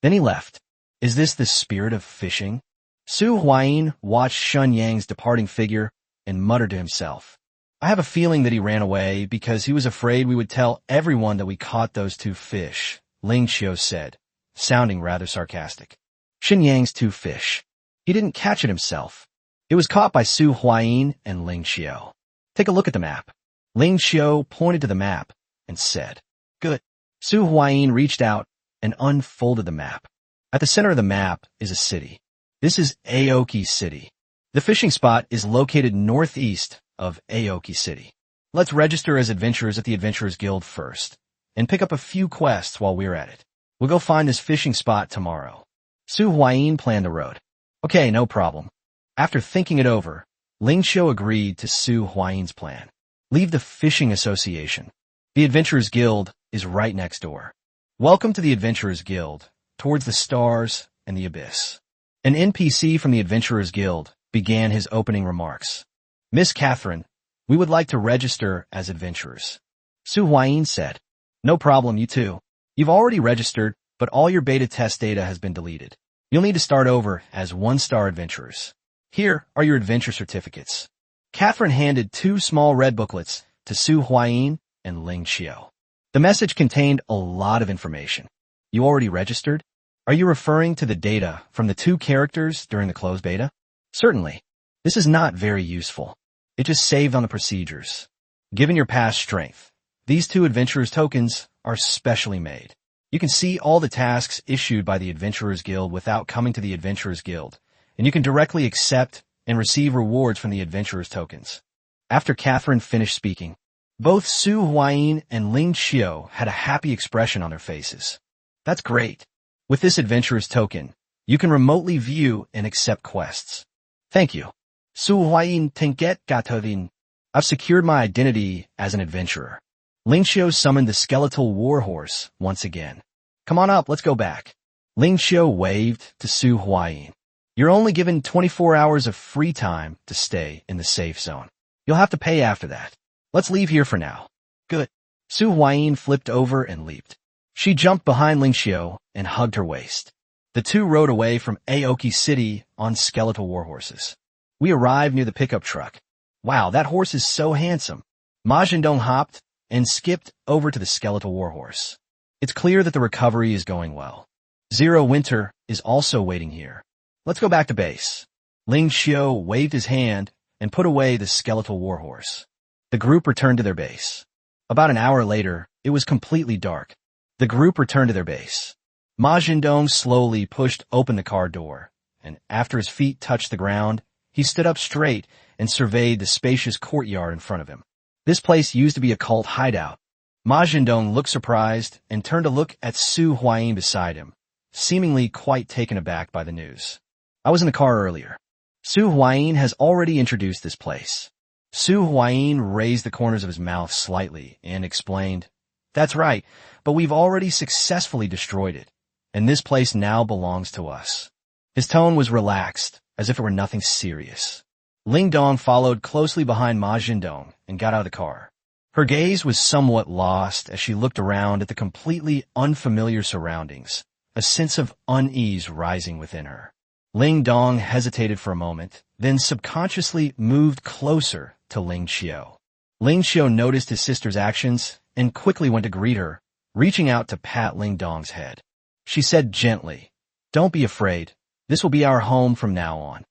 Then he left. Is this the spirit of fishing? Su Huayin watched Shun Yang's departing figure and muttered to himself. I have a feeling that he ran away because he was afraid we would tell everyone that we caught those two fish, Ling Qiu said, sounding rather sarcastic. Shun Yang's two fish. He didn't catch it himself. It was caught by Su Huayin and Ling Qiu. Take a look at the map. Ling Qiu pointed to the map and said, Good. Su Huayin reached out and unfolded the map. At the center of the map is a city. This is Aoki City. The fishing spot is located northeast of Aoki City. Let's register as adventurers at the Adventurers Guild first, and pick up a few quests while we're at it. We'll go find this fishing spot tomorrow. Su Huayin planned the road. Okay, no problem. After thinking it over, Ling Qiu agreed to Su Huayin's plan. Leave the Fishing Association. The Adventurers Guild is right next door. Welcome to the Adventurers Guild, towards the stars and the abyss. An NPC from the Adventurers Guild began his opening remarks. Miss Catherine, we would like to register as adventurers. Su Huayin said. No problem, you too. You've already registered, but all your beta test data has been deleted. You'll need to start over as one-star adventurers. Here are your adventure certificates. Catherine handed 2 small red booklets to Su Huayin and Ling Qiu. The message contained a lot of information. You already registered? Are you referring to the data from the 2 characters during the closed beta? Certainly. This is not very useful. It just saved on the procedures. Given your past strength, these 2 adventurers tokens are specially made. You can see all the tasks issued by the Adventurers Guild without coming to the Adventurers Guild, and you can directly accept and receive rewards from the Adventurers tokens. After Catherine finished speaking, both Su Huayin and Ling Qiu had a happy expression on their faces. That's great. With this Adventurers token, you can remotely view and accept quests. Thank you. Su Huayin Tenget Gatodin. I've secured my identity as an adventurer. Ling Qiu summoned the skeletal warhorse once again. Come on up, let's go back. Ling Qiu waved to Su Huayin. You're only given 24 hours of free time to stay in the safe zone. You'll have to pay after that. Let's leave here for now. Good. Su Huayin flipped over and leaped. She jumped behind Ling Qiu and hugged her waist. The 2 rode away from Aoki City on skeletal warhorses. We arrived near the pickup truck. Wow, that horse is so handsome. Ma Zhendong hopped and skipped over to the skeletal warhorse. It's clear that the recovery is going well. Zero Winter is also waiting here. Let's go back to base. Ling Qiu waved his hand and put away the skeletal warhorse. The group returned to their base. About an hour later, it was completely dark. The group returned to their base. Ma Zhendong slowly pushed open the car door, and after his feet touched the ground, he stood up straight and surveyed the spacious courtyard in front of him. This place used to be a cult hideout. Ma Zhendong looked surprised and turned to look at Su Huayin beside him, seemingly quite taken aback by the news. I was in the car earlier. Su Huayin has already introduced this place. Su Huayin raised the corners of his mouth slightly and explained, That's right, but we've already successfully destroyed it, and this place now belongs to us. His tone was relaxed, as if it were nothing serious. Ling Dong followed closely behind Ma Zhendong and got out of the car. Her gaze was somewhat lost as she looked around at the completely unfamiliar surroundings, a sense of unease rising within her. Ling Dong hesitated for a moment, then subconsciously moved closer to Ling Qiu. Ling Qiu noticed his sister's actions and quickly went to greet her, reaching out to pat Ling Dong's head. She said gently, Don't be afraid. This will be our home from now on.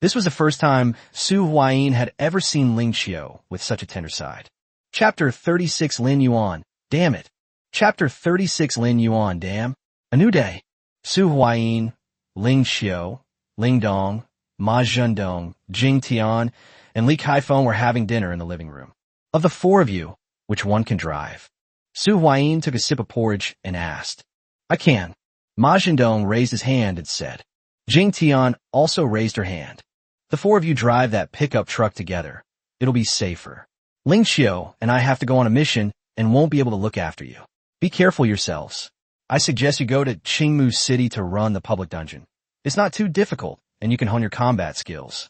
This was the first time Su Huayin had ever seen Ling Qiu with such a tender side. Chapter 36 Lin Yuan, damn it. Chapter 36 Lin Yuan, damn. A new day. Su Huayin, Ling Qiu, Ling Dong, Ma Zhendong, Jing Tian, and Li Kaifeng were having dinner in the living room. Of the 4 of you, which one can drive? Su Huayin took a sip of porridge and asked. I can. Ma Zhendong raised his hand and said. Jing Tian also raised her hand. The 4 of you drive that pickup truck together. It'll be safer. Ling Qiu and I have to go on a mission and won't be able to look after you. Be careful yourselves. I suggest you go to Qingmu City to run the public dungeon. It's not too difficult, and you can hone your combat skills.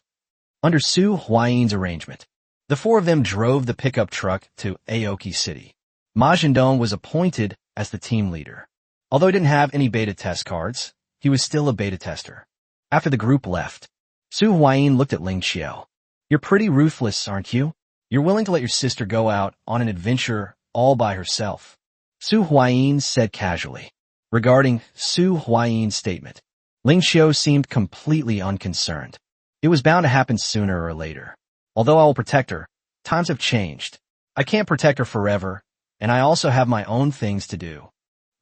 Under Su Huayin's arrangement, the 4 of them drove the pickup truck to Aoki City. Ma Zhendong was appointed as the team leader. Although he didn't have any beta test cards, he was still a beta tester. After the group left, Su Huayin looked at Ling Qiao. You're pretty ruthless, aren't you? You're willing to let your sister go out on an adventure all by herself. Su Huayin said casually. Regarding Su Huayin's statement, Ling Qiao seemed completely unconcerned. It was bound to happen sooner or later. Although I will protect her, times have changed. I can't protect her forever, and I also have my own things to do.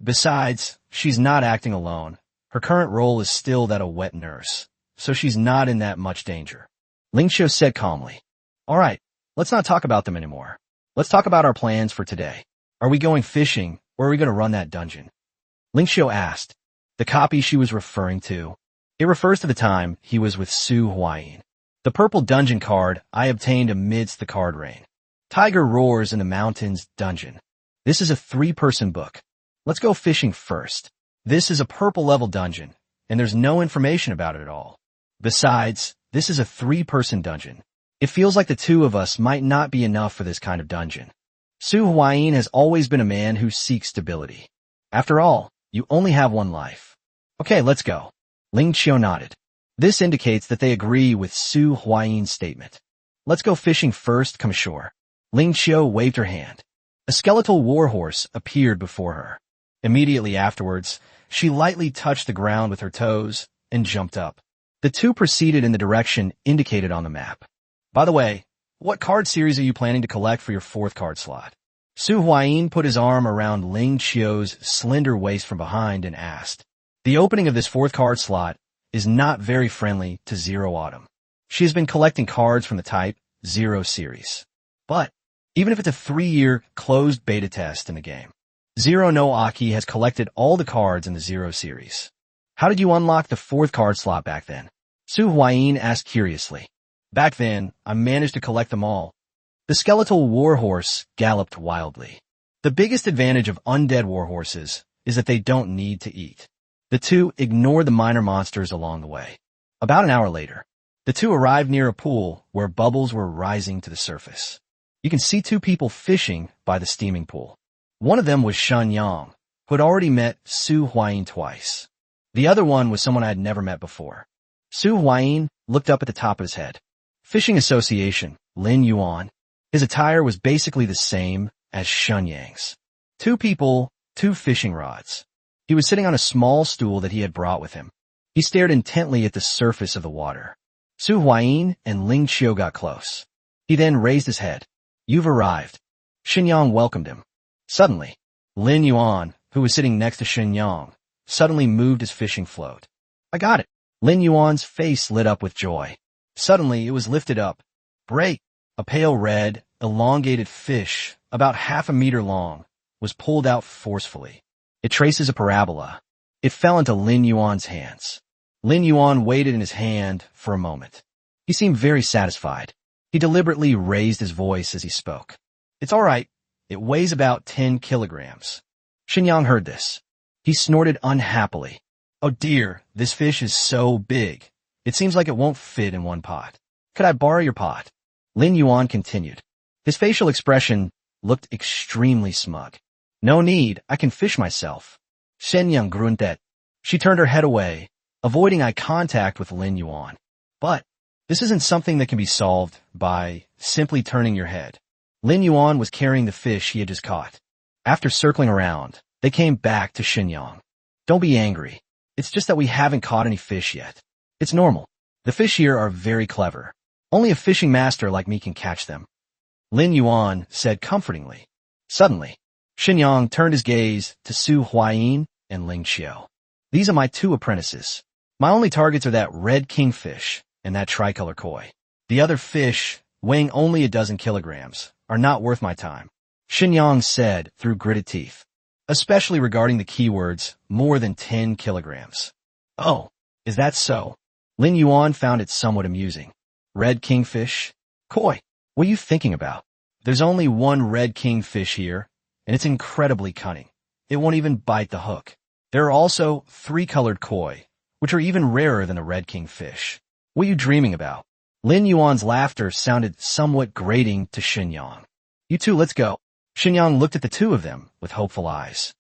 Besides, she's not acting alone. Her current role is still that of wet nurse, so she's not in that much danger. Ling Qiao said calmly. All right, let's not talk about them anymore. Let's talk about our plans for today. Are we going fishing, or are we going to run that dungeon? Ling Qiao asked. The copy she was referring to. It refers to the time he was with Su Huayin. The purple dungeon card I obtained amidst the card rain. Tiger Roars in the Mountains dungeon. This is a 3-person book. Let's go fishing first. This is a purple level dungeon, and there's no information about it at all. Besides, this is a 3-person dungeon. It feels like the two of us might not be enough for this kind of dungeon. Su Huayin has always been a man who seeks stability. After all, you only have one life. Okay, let's go. Ling Qiao nodded. This indicates that they agree with Su Huayin's statement. Let's go fishing first, come ashore. Ling Qiao waved her hand. A skeletal warhorse appeared before her. Immediately afterwards, she lightly touched the ground with her toes and jumped up. The two proceeded in the direction indicated on the map. By the way, what card series are you planning to collect for your 4th card slot? Su Huayin put his arm around Ling Qiao's slender waist from behind and asked. The opening of this 4th card slot is not very friendly to Zero Autumn. She has been collecting cards from the type Zero series. But even if it's a 3-year closed beta test in the game, Zero no Aki has collected all the cards in the Zero series. How did you unlock the 4th card slot back then? Su Huayin asked curiously. Back then, I managed to collect them all. The skeletal warhorse galloped wildly. The biggest advantage of undead warhorses is that they don't need to eat. The two ignored the minor monsters along the way. About an hour later, the two arrived near a pool where bubbles were rising to the surface. You can see 2 people fishing by the steaming pool. One of them was Shen Yang, who had already met Su Huayin twice. The other one was someone I had never met before. Su Huayin looked up at the top of his head. Fishing Association, Lin Yuan. His attire was basically the same as Shen Yang's. 2 people, 2 fishing rods. He was sitting on a small stool that he had brought with him. He stared intently at the surface of the water. Su Huayin and Ling Qiao got close. He then raised his head. You've arrived. Shen Yang welcomed him. Suddenly, Lin Yuan, who was sitting next to Shen Yang, suddenly moved his fishing float. I got it. Lin Yuan's face lit up with joy. Suddenly, it was lifted up. Break! A pale red, elongated fish, about half a meter long, was pulled out forcefully. It traces a parabola. It fell into Lin Yuan's hands. Lin Yuan waited in his hand for a moment. He seemed very satisfied. He deliberately raised his voice as he spoke. It's all right. It weighs about 10 kilograms. Shen Yang heard this. He snorted unhappily. Oh dear, this fish is so big. It seems like it won't fit in one pot. Could I borrow your pot? Lin Yuan continued. His facial expression looked extremely smug. No need, I can fish myself. Shen Yang grunted. She turned her head away, avoiding eye contact with Lin Yuan. But this isn't something that can be solved by simply turning your head. Lin Yuan was carrying the fish he had just caught. After circling around, they came back to Shen Yang. Don't be angry. It's just that we haven't caught any fish yet. It's normal. The fish here are very clever. Only a fishing master like me can catch them. Lin Yuan said comfortingly. Suddenly, Shen Yang turned his gaze to Su Huayin and Ling Qiao. These are my 2 apprentices. My only targets are that red kingfish and that tricolor koi. The other fish, weighing only 12 kilograms, are not worth my time. Shen Yang said through gritted teeth. Especially regarding the keywords more than 10 kilograms. Oh, is that so? Lin Yuan found it somewhat amusing. Red kingfish? Koi, what are you thinking about? There's only one red kingfish here, and it's incredibly cunning. It won't even bite the hook. There are also 3-colored koi, which are even rarer than a red kingfish. What are you dreaming about? Lin Yuan's laughter sounded somewhat grating to Shen Yang. You two, let's go. Shen Yang looked at the 2 of them with hopeful eyes.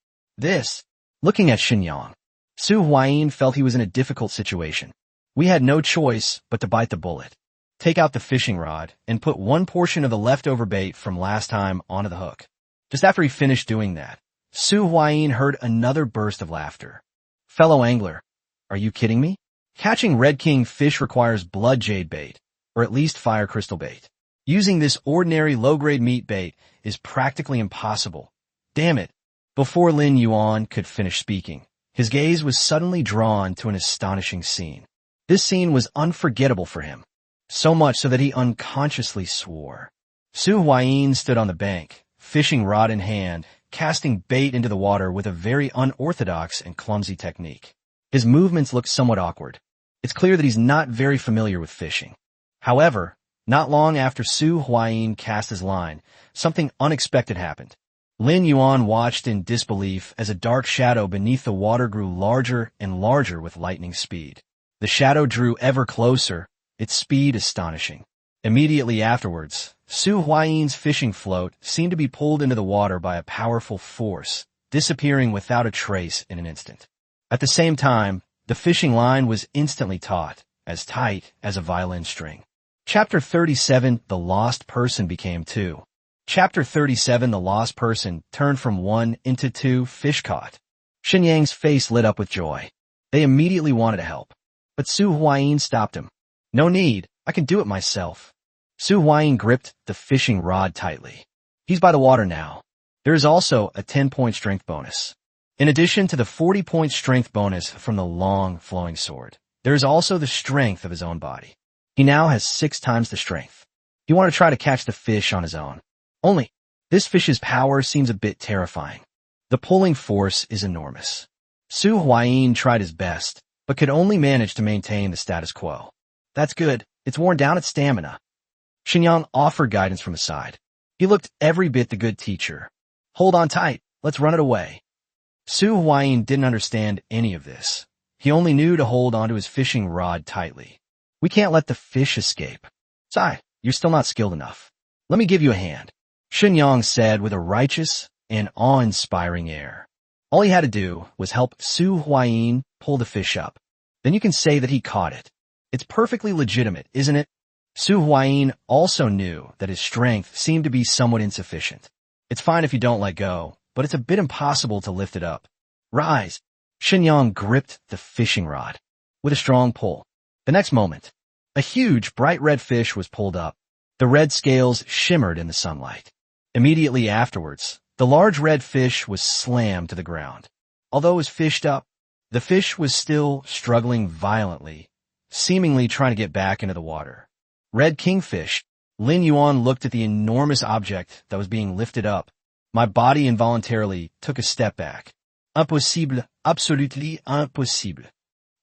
Looking at Shen Yang. Su Huayin felt he was in a difficult situation. We had no choice but to bite the bullet. Take out the fishing rod and put one portion of the leftover bait from last time onto the hook. Just after he finished doing that, Su Huayin heard another burst of laughter. Fellow angler, are you kidding me? Catching red king fish requires blood jade bait, or at least fire crystal bait. Using this ordinary low-grade meat bait is practically impossible. Damn it. Before Lin Yuan could finish speaking, his gaze was suddenly drawn to an astonishing scene. This scene was unforgettable for him, so much so that he unconsciously swore. Su Huayin stood on the bank, fishing rod in hand, casting bait into the water with a very unorthodox and clumsy technique. His movements looked somewhat awkward. It's clear that he's not very familiar with fishing. However, not long after Su Huayin cast his line, something unexpected happened. Lin Yuan watched in disbelief as a dark shadow beneath the water grew larger and larger with lightning speed. The shadow drew ever closer, its speed astonishing. Immediately afterwards, Su Huayin's fishing float seemed to be pulled into the water by a powerful force, disappearing without a trace in an instant. At the same time, the fishing line was instantly taut, as tight as a violin string. Chapter 37, The Lost Person became 2. Chapter 37, The Lost Person turned from 1 into 2 fish caught. Shenyang's face lit up with joy. They immediately wanted to help. But Su Huayin stopped him. No need, I can do it myself. Su Huayin gripped the fishing rod tightly. He's by the water now. There is also a 10-point strength bonus. In addition to the 40-point strength bonus from the long, flowing sword, there is also the strength of his own body. He now has 6 times the strength. He wanted to try to catch the fish on his own. Only, this fish's power seems a bit terrifying. The pulling force is enormous. Su Huayin tried his best, but could only manage to maintain the status quo. That's good. It's worn down its stamina. Shenyang offered guidance from his side. He looked every bit the good teacher. Hold on tight. Let's run it away. Su Huayin didn't understand any of this. He only knew to hold onto his fishing rod tightly. We can't let the fish escape. Sai, you're still not skilled enough. Let me give you a hand. Shenyang said with a righteous and awe-inspiring air. All he had to do was help Su Huayin pull the fish up. Then you can say that he caught it. It's perfectly legitimate, isn't it? Su Huayin also knew that his strength seemed to be somewhat insufficient. It's fine if you don't let go, but it's a bit impossible to lift it up. Rise! Shenyang gripped the fishing rod with a strong pull. The next moment, a huge, bright red fish was pulled up. The red scales shimmered in the sunlight. Immediately afterwards, the large red fish was slammed to the ground. Although it was fished up, the fish was still struggling violently, seemingly trying to get back into the water. Red kingfish. Lin Yuan looked at the enormous object that was being lifted up. My body involuntarily took a step back. Impossible, absolutely impossible.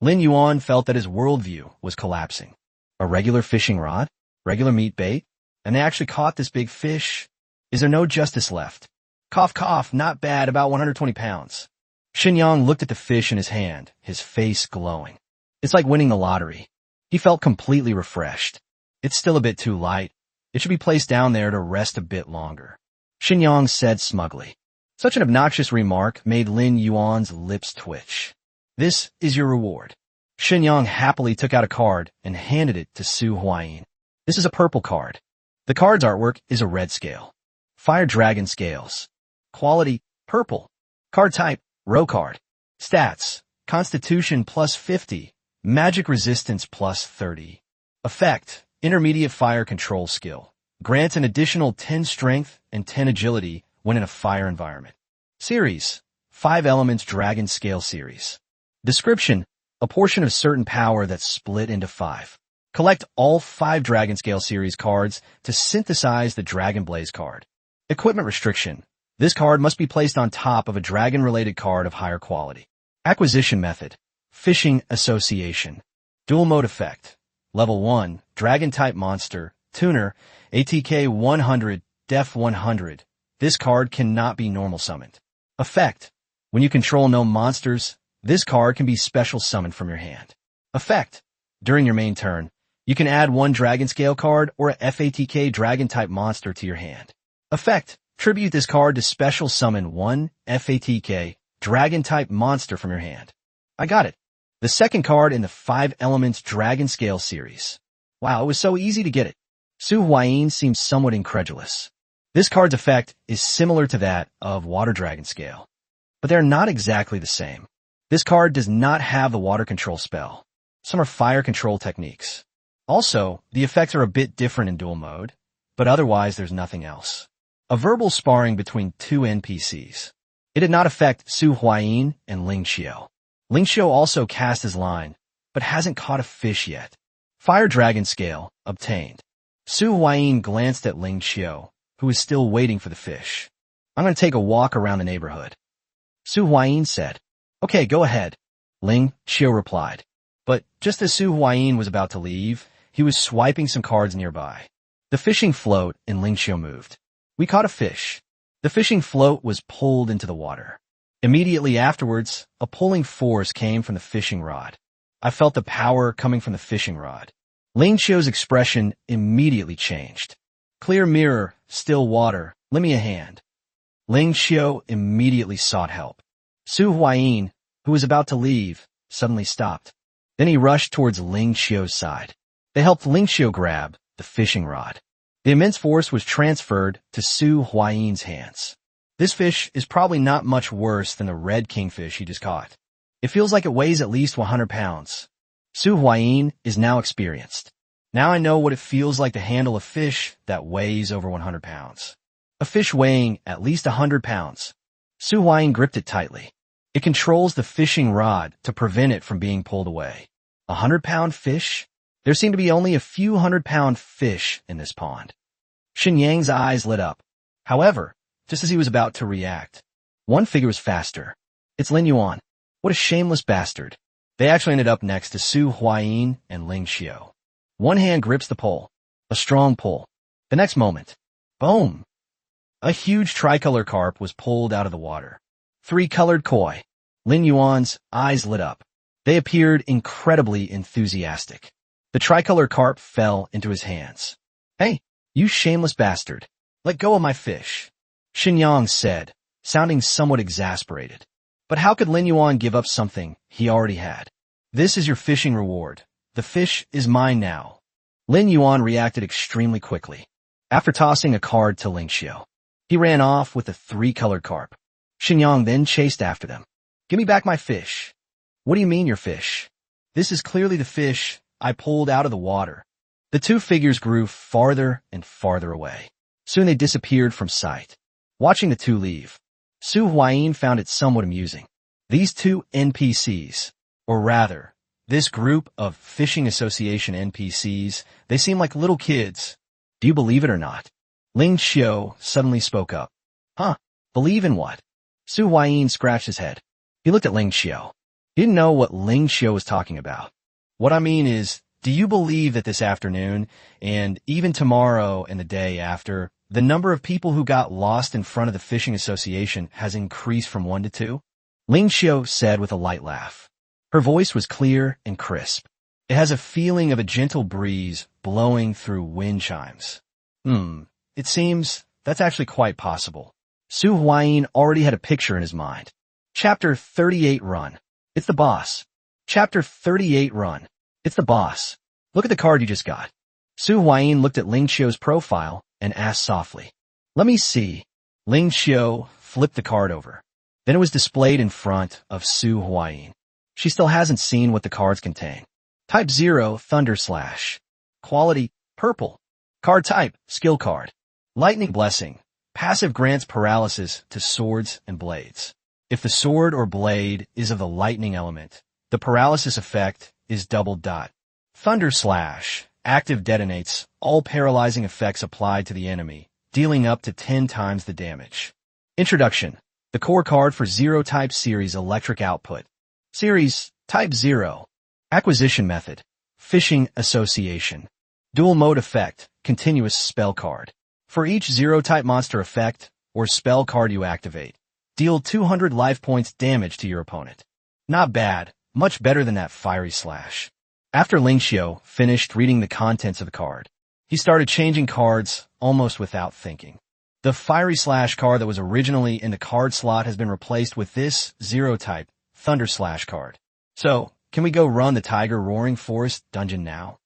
Lin Yuan felt that his worldview was collapsing. A regular fishing rod? Regular meat bait? And they actually caught this big fish? Is there no justice left? Cough, cough, not bad, about 120 pounds. Shenyang looked at the fish in his hand, his face glowing. It's like winning the lottery. He felt completely refreshed. It's still a bit too light. It should be placed down there to rest a bit longer. Shenyang said smugly. Such an obnoxious remark made Lin Yuan's lips twitch. This is your reward. Shenyang happily took out a card and handed it to Su Huayin. This is a purple card. The card's artwork is a red scale. Fire dragon scales. Quality, purple. Card type, row card. Stats, Constitution plus 50. Magic resistance plus 30. Effect, intermediate fire control skill. Grants an additional 10 strength and 10 agility when in a fire environment. Series, 5 Elements Dragon Scale Series. Description, a portion of certain power that's split into 5. Collect all 5 Dragon Scale Series cards to synthesize the Dragon Blaze card. Equipment restriction. This card must be placed on top of a dragon-related card of higher quality. Acquisition method. Fishing Association. Dual mode effect. Level 1, Dragon-type monster, tuner, ATK 100, Def 100. This card cannot be normal summoned. Effect. When you control no monsters, this card can be special summoned from your hand. Effect. During your main turn, you can add 1 Dragon Scale card or a FATK Dragon-type monster to your hand. Effect. Tribute this card to special summon 1 FATK Dragon-type monster from your hand. I got it. The second card in the 5 Elements Dragon Scale series. Wow, it was so easy to get it. Su Huayin seems somewhat incredulous. This card's effect is similar to that of Water Dragon Scale, but they're not exactly the same. This card does not have the water control spell. Some are fire control techniques. Also, the effects are a bit different in duel mode, but otherwise there's nothing else. A verbal sparring between 2 NPCs. It did not affect Su Huayin and Ling Xiao. Ling Xiao also cast his line, but hasn't caught a fish yet. Fire Dragon Scale obtained. Su Huayin glanced at Ling Xiao, who is still waiting for the fish. I'm going to take a walk around the neighborhood. Su Huayin said. Okay, go ahead. Ling Xiao replied. But just as Su Huayin was about to leave, he was swiping some cards nearby. The fishing float in Ling Xiao moved. We caught a fish. The fishing float was pulled into the water. Immediately afterwards, a pulling force came from the fishing rod. I felt the power coming from the fishing rod. Ling Xiao's expression immediately changed. Clear mirror, still water, lend me a hand. Ling Xiao immediately sought help. Su Huayin, who was about to leave, suddenly stopped. Then he rushed towards Ling Xiao's side. They helped Ling Xiao grab the fishing rod. The immense force was transferred to Su Huayin's hands. This fish is probably not much worse than the red kingfish he just caught. It feels like it weighs at least 100 pounds. Su Huayin is now experienced. Now I know what it feels like to handle a fish that weighs over 100 pounds. A fish weighing at least 100 pounds. Su Huayin gripped it tightly. It controls the fishing rod to prevent it from being pulled away. 100-pound fish? There seem to be only a few 100-pound fish in this pond. Xinyang's eyes lit up. However, just as he was about to react, one figure was faster. It's Lin Yuan. What a shameless bastard. They actually ended up next to Su Huayin and Ling Xiao. One hand grips the pole. A strong pull. The next moment, boom! A huge tricolor carp was pulled out of the water. 3-colored koi. Lin Yuan's eyes lit up. They appeared incredibly enthusiastic. The tricolor carp fell into his hands. Hey, you shameless bastard. Let go of my fish. Xinyang said, sounding somewhat exasperated. But how could Lin Yuan give up something he already had? This is your fishing reward. The fish is mine now. Lin Yuan reacted extremely quickly. After tossing a card to Ling Xiao, he ran off with the 3-colored carp. Xinyang then chased after them. Give me back my fish. What do you mean your fish? This is clearly the fish I pulled out of the water. The two figures grew farther and farther away. Soon they disappeared from sight. Watching the two leave, Su Huayin found it somewhat amusing. These two NPCs, or rather, this group of Fishing Association NPCs, they seem like little kids. Do you believe it or not? Ling Xiao suddenly spoke up. Huh? Believe in what? Su Huayin scratched his head. He looked at Ling Xiao. He didn't know what Ling Xiao was talking about. What I mean is, do you believe that this afternoon, and even tomorrow and the day after, the number of people who got lost in front of the Fishing Association has increased from 1 to 2? Ling Xiao said with a light laugh. Her voice was clear and crisp. It has a feeling of a gentle breeze blowing through wind chimes. It seems that's actually quite possible. Su Huayin already had a picture in his mind. Chapter 38 Run. It's the boss. Chapter 38 Run. It's the boss. Look at the card you just got. Su Huayin looked at Ling Xiao's profile and asked softly. Let me see. Ling Xiao flipped the card over. Then it was displayed in front of Su Huayin. She still hasn't seen what the cards contain. Type 0, Thunder Slash. Quality, purple. Card type, skill card. Lightning Blessing. Passive grants paralysis to swords and blades. If the sword or blade is of the lightning element, the paralysis effect is doubled. Thunder Slash. Active detonates all paralyzing effects applied to the enemy, dealing up to 10 times the damage. Introduction. The core card for Zero Type Series Electric Output. Series, Type 0. Acquisition Method. Fishing Association. Dual Mode Effect. Continuous Spell Card. For each Zero-type monster effect or spell card you activate, deal 200 life points damage to your opponent. Not bad. Much better than that Fiery Slash. After Ling Xiao finished reading the contents of the card, he started changing cards almost without thinking. The Fiery Slash card that was originally in the card slot has been replaced with this Zero-type Thunder Slash card. So, can we go run the Tiger Roaring Forest dungeon now?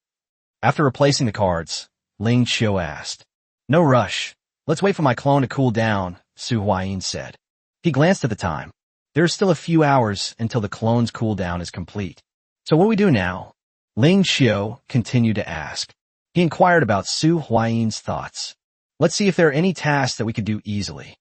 After replacing the cards, Ling Qiu asked. No rush. Let's wait for my clone to cool down, Su Huayin said. He glanced at the time. There are still a few hours until the clone's cooldown is complete. So what do we do now? Ling Qiu continued to ask. He inquired about Su Huayin's thoughts. Let's see if there are any tasks that we could do easily.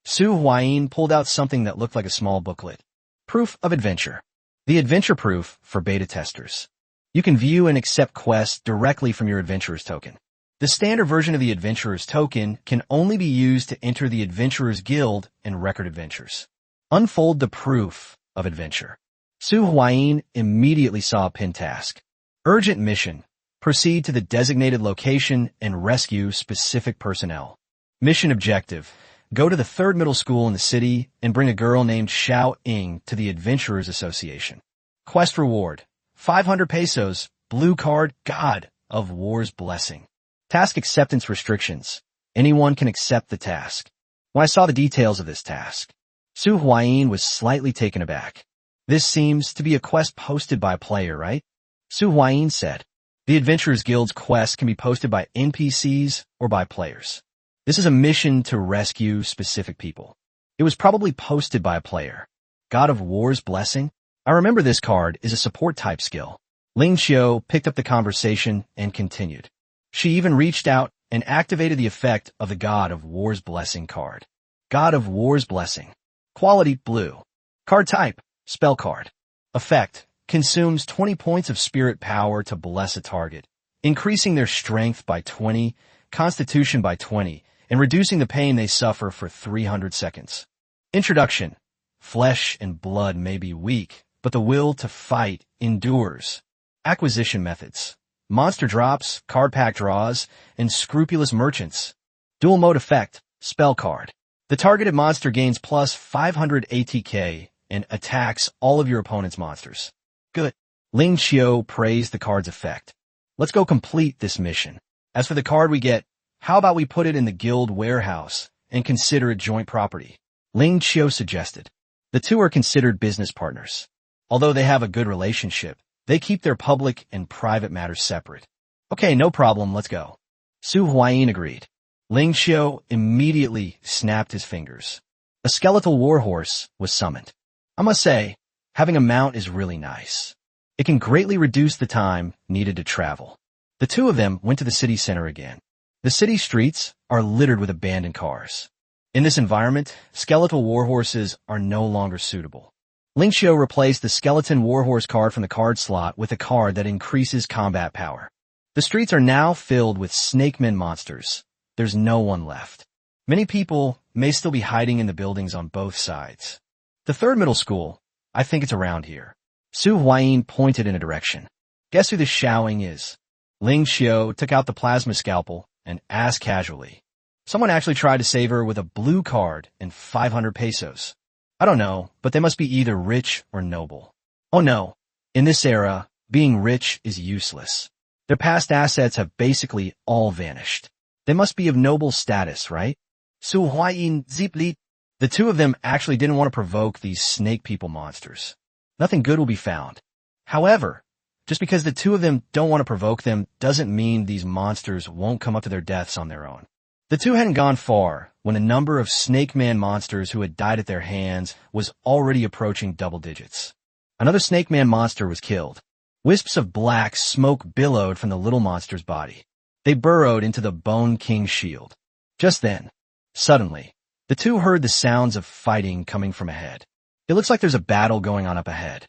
Su Huayin pulled out something that looked like a small booklet. Proof of Adventure. The adventure proof for beta testers. You can view and accept quests directly from your Adventurer's token. The standard version of the Adventurer's token can only be used to enter the Adventurer's Guild and record adventures. Unfold the proof of adventure. Su Huayin immediately saw a pinned task. Urgent mission. Proceed to the designated location and rescue specific personnel. Mission objective. Go to the third middle school in the city and bring a girl named Xiao Ying to the Adventurers Association. Quest reward. 500 pesos. Blue card. God of War's blessing. Task acceptance restrictions. Anyone can accept the task. When I saw the details of this task, Su Huayin was slightly taken aback. This seems to be a quest posted by a player, right? Su Huayin said. The Adventurers Guild's quest can be posted by NPCs or by players. This is a mission to rescue specific people. It was probably posted by a player. God of War's blessing? I remember this card is a support type skill. Ling Qiu picked up the conversation and continued. She even reached out and activated the effect of the God of War's blessing card. God of War's blessing. Quality blue. Card type, spell card. Effect, consumes 20 points of spirit power to bless a target, increasing their strength by 20, constitution by 20, and reducing the pain they suffer for 300 seconds. Introduction. Flesh and blood may be weak, but the will to fight endures. Acquisition methods. Monster drops, card pack draws, and scrupulous merchants. Dual mode effect, spell card. The targeted monster gains plus 500 ATK and attacks all of your opponent's monsters. Good. Ling Qiu praised the card's effect. Let's go complete this mission. As for the card we get, how about we put it in the guild warehouse and consider it joint property? Ling Qiu suggested. The two are considered business partners. Although they have a good relationship, they keep their public and private matters separate. Okay, no problem, let's go. Su Huayin agreed. Ling Qiu immediately snapped his fingers. A skeletal warhorse was summoned. I must say, having a mount is really nice. It can greatly reduce the time needed to travel. The two of them went to the city center again. The city streets are littered with abandoned cars. In this environment, skeletal warhorses are no longer suitable. Ling Qiu replaced the skeleton warhorse card from the card slot with a card that increases combat power. The streets are now filled with snakemen monsters. There's no one left. Many people may still be hiding in the buildings on both sides. The third middle school, I think it's around here. Su Huayin pointed in a direction. Guess who this Xiao Ying is? Ling Qiu took out the plasma scalpel and asked casually. Someone actually tried to save her with a blue card and 500 pesos. I don't know, but they must be either rich or noble. Oh no, in this era, being rich is useless. Their past assets have basically all vanished. They must be of noble status, right? Su Huayin Zipli. The two of them actually didn't want to provoke these snake people monsters. Nothing good will be found. However, just because the two of them don't want to provoke them doesn't mean these monsters won't come up to their deaths on their own. The two hadn't gone far when the number of Snake Man monsters who had died at their hands was already approaching double digits. Another Snake Man monster was killed. Wisps of black smoke billowed from the little monster's body. They burrowed into the Bone King's shield. Just then, suddenly, the two heard the sounds of fighting coming from ahead. It looks like there's a battle going on up ahead.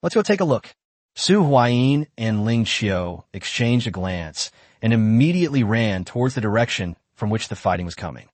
Let's go take a look. Su Huayin and Ling Qiu exchanged a glance and immediately ran towards the direction from which the fighting was coming.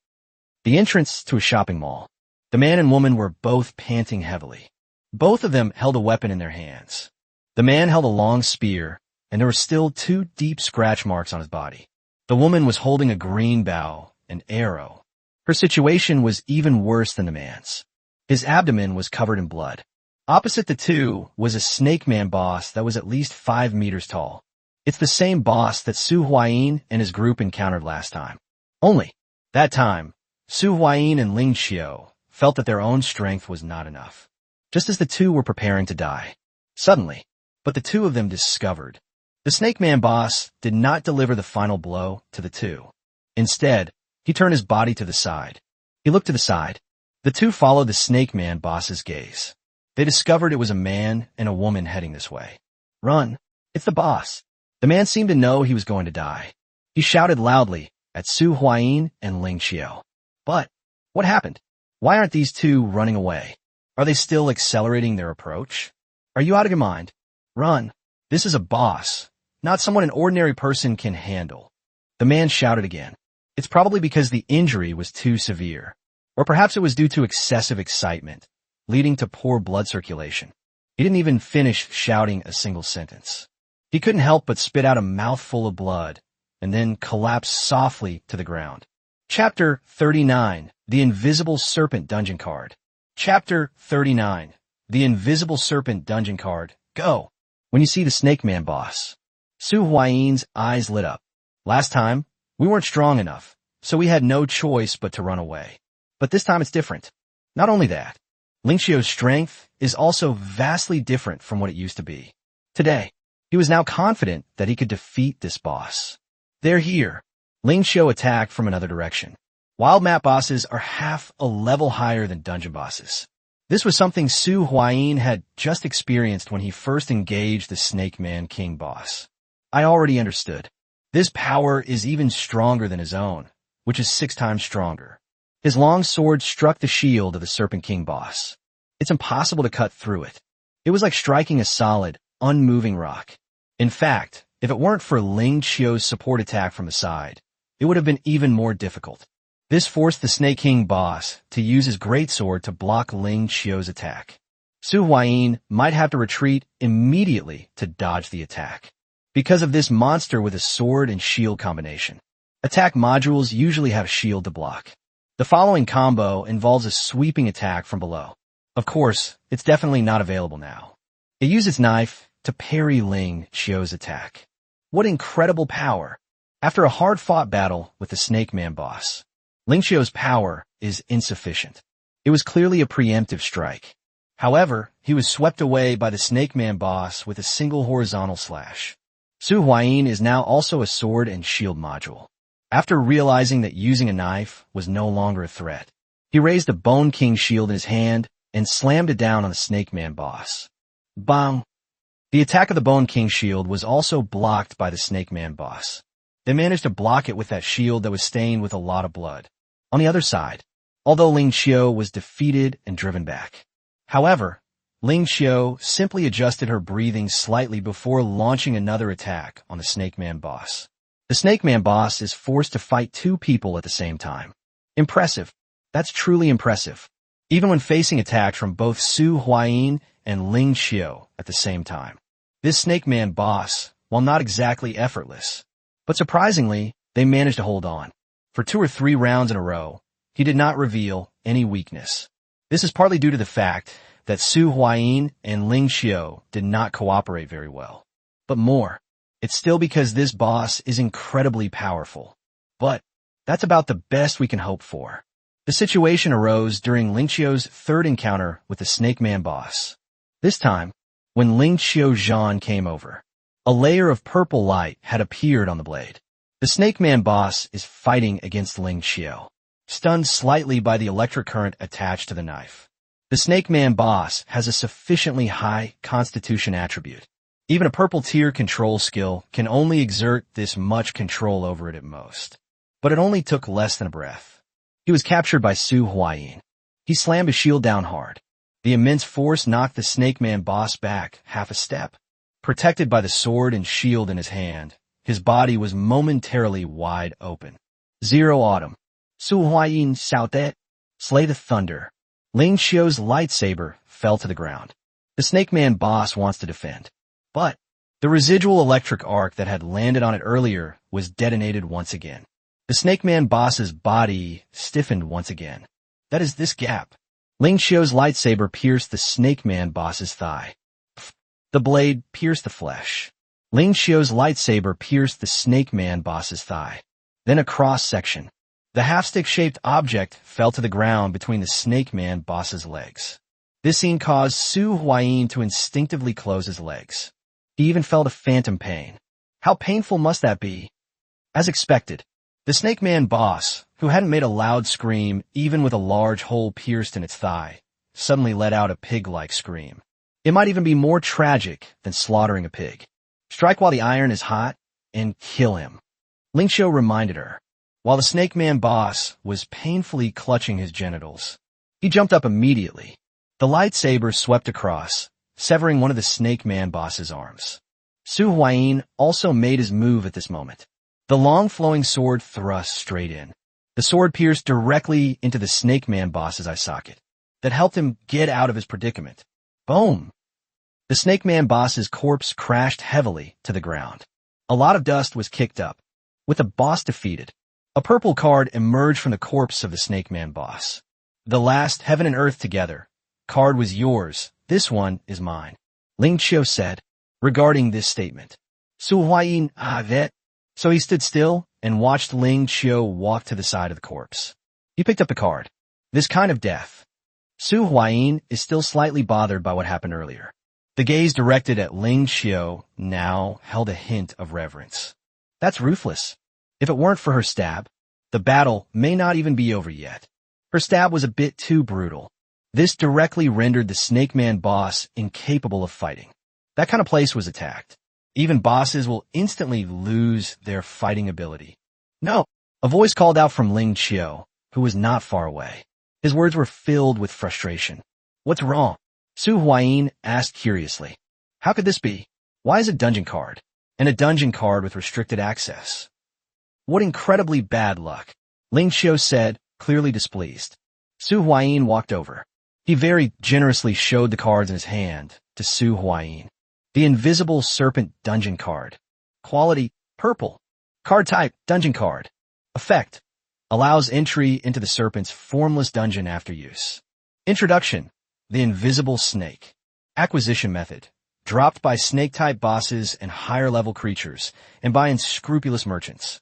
The entrance to a shopping mall. The man and woman were both panting heavily. Both of them held a weapon in their hands. The man held a long spear, and there were still 2 deep scratch marks on his body. The woman was holding a green bow, an arrow. Her situation was even worse than the man's. His abdomen was covered in blood. Opposite the two was a Snake Man boss that was at least 5 meters tall. It's the same boss that Su Huayin and his group encountered last time. Only, that time, Su Huayin and Ling Qiu felt that their own strength was not enough. Just as the two were preparing to die, Suddenly, but the two of them discovered. The Snake Man boss did not deliver the final blow to the two. Instead, he turned his body to the side. He looked to the side. The two followed the Snake Man boss's gaze. They discovered it was a man and a woman heading this way. Run! It's the boss! The man seemed to know he was going to die. He shouted loudly at Su Huayin and Ling Qiu. But, what happened? Why aren't these two running away? Are they still accelerating their approach? Are you out of your mind? Run! This is a boss, not someone an ordinary person can handle. The man shouted again. It's probably because the injury was too severe. Or perhaps it was due to excessive excitement, leading to poor blood circulation. He didn't even finish shouting a single sentence. He couldn't help but spit out a mouthful of blood, and then collapse softly to the ground. Chapter 39, The Invisible Serpent Dungeon Card. Chapter 39, The Invisible Serpent Dungeon Card. Go! When you see the Snake Man boss. Su Huayin's eyes lit up. Last time, we weren't strong enough, so we had no choice but to run away. But this time it's different. Not only that, Ling Qiu's strength is also vastly different from what it used to be. Today, he was now confident that he could defeat this boss. They're here. Ling Qiu attacked from another direction. Wild map bosses are half a level higher than dungeon bosses. This was something Su Huayin had just experienced when he first engaged the Snake Man King boss. I already understood. This power is even stronger than his own, which is 6 times stronger. His long sword struck the shield of the Serpent King boss. It's impossible to cut through it. It was like striking a solid, unmoving rock. In fact, if it weren't for Ling Qiu's support attack from the side, it would have been even more difficult. This forced the Snake King boss to use his greatsword to block Ling Qiu's attack. Su Huayin might have to retreat immediately to dodge the attack. Because of this monster with a sword and shield combination, attack modules usually have shield to block. The following combo involves a sweeping attack from below. Of course, it's definitely not available now. It used its knife to parry Ling Qiu's attack. What incredible power! After a hard-fought battle with the Snake Man boss, Ling Qiu's power is insufficient. It was clearly a preemptive strike. However, he was swept away by the Snake Man boss with a single horizontal slash. Su Huayin is now also a sword and shield module. After realizing that using a knife was no longer a threat, he raised the Bone King shield in his hand and slammed it down on the Snake Man boss. Bang! The attack of the Bone King shield was also blocked by the Snake Man boss. They managed to block it with that shield that was stained with a lot of blood. On the other side, although Ling Qiu was defeated and driven back. However, Ling Qiu simply adjusted her breathing slightly before launching another attack on the Snake Man boss. The Snake Man boss is forced to fight 2 people at the same time. Impressive. That's truly impressive. Even when facing attacks from both Su Huayin and Ling Qiu at the same time. This Snake Man boss, while not exactly effortless, but surprisingly, they managed to hold on. For 2 or 3 rounds in a row, he did not reveal any weakness. This is partly due to the fact that Su Huayin and Ling Qiu did not cooperate very well. But more, it's still because this boss is incredibly powerful. But that's about the best we can hope for. The situation arose during Ling Qiu's 3rd encounter with the Snake Man boss. This time, when Ling Qiu Zhan came over, a layer of purple light had appeared on the blade. The Snake Man boss is fighting against Ling Qiu, stunned slightly by the electric current attached to the knife. The Snake Man boss has a sufficiently high constitution attribute. Even a purple tier control skill can only exert this much control over it at most. But it only took less than a breath. He was captured by Su Huayin. He slammed his shield down hard. The immense force knocked the Snake Man boss back half a step. Protected by the sword and shield in his hand, his body was momentarily wide open. Zero Autumn. Su Huayin shouted, "Slay the thunder." Ling Qiu's lightsaber fell to the ground. The Snake Man boss wants to defend. But the residual electric arc that had landed on it earlier was detonated once again. The Snake Man boss's body stiffened once again. That is this gap. Ling Qiu's lightsaber pierced the Snake Man boss's thigh. The blade pierced the flesh. Ling Qiu's lightsaber pierced the Snake Man boss's thigh. Then a cross-section. The half-stick-shaped object fell to the ground between the Snake Man boss's legs. This scene caused Su Huayin to instinctively close his legs. He even felt a phantom pain. How painful must that be? As expected, the Snake Man boss, who hadn't made a loud scream even with a large hole pierced in its thigh, suddenly let out a pig-like scream. It might even be more tragic than slaughtering a pig. Strike while the iron is hot and kill him. Ling Qiu reminded her, while the Snake Man boss was painfully clutching his genitals. He jumped up immediately. The lightsaber swept across, severing one of the Snake Man boss's arms. Su Huayin also made his move at this moment. The long flowing sword thrust straight in. The sword pierced directly into the Snake Man boss's eye socket. That helped him get out of his predicament. Boom! The Snake Man boss's corpse crashed heavily to the ground. A lot of dust was kicked up. With the boss defeated, a purple card emerged from the corpse of the Snake Man boss. The last heaven and earth together. Card was yours. This one is mine. Ling Qiu said, regarding this statement. Su Huayin, that. So he stood still and watched Ling Qiu walk to the side of the corpse. He picked up the card. This kind of death. Su Huayin is still slightly bothered by what happened earlier. The gaze directed at Ling Qiu now held a hint of reverence. That's ruthless. If it weren't for her stab, the battle may not even be over yet. Her stab was a bit too brutal. This directly rendered the Snake Man boss incapable of fighting. That kind of place was attacked. Even bosses will instantly lose their fighting ability. No! A voice called out from Ling Qiu, who was not far away. His words were filled with frustration. What's wrong? Su Huayin asked curiously. How could this be? Why is a dungeon card? And a dungeon card with restricted access? What incredibly bad luck, Ling Qiu said, clearly displeased. Su Huayin walked over. He very generously showed the cards in his hand to Su Huayin. The Invisible Serpent Dungeon Card. Quality, purple. Card type, dungeon card. Effect, allows entry into the serpent's formless dungeon after use. Introduction, the Invisible Snake. Acquisition method, dropped by snake-type bosses and higher-level creatures, and by unscrupulous merchants.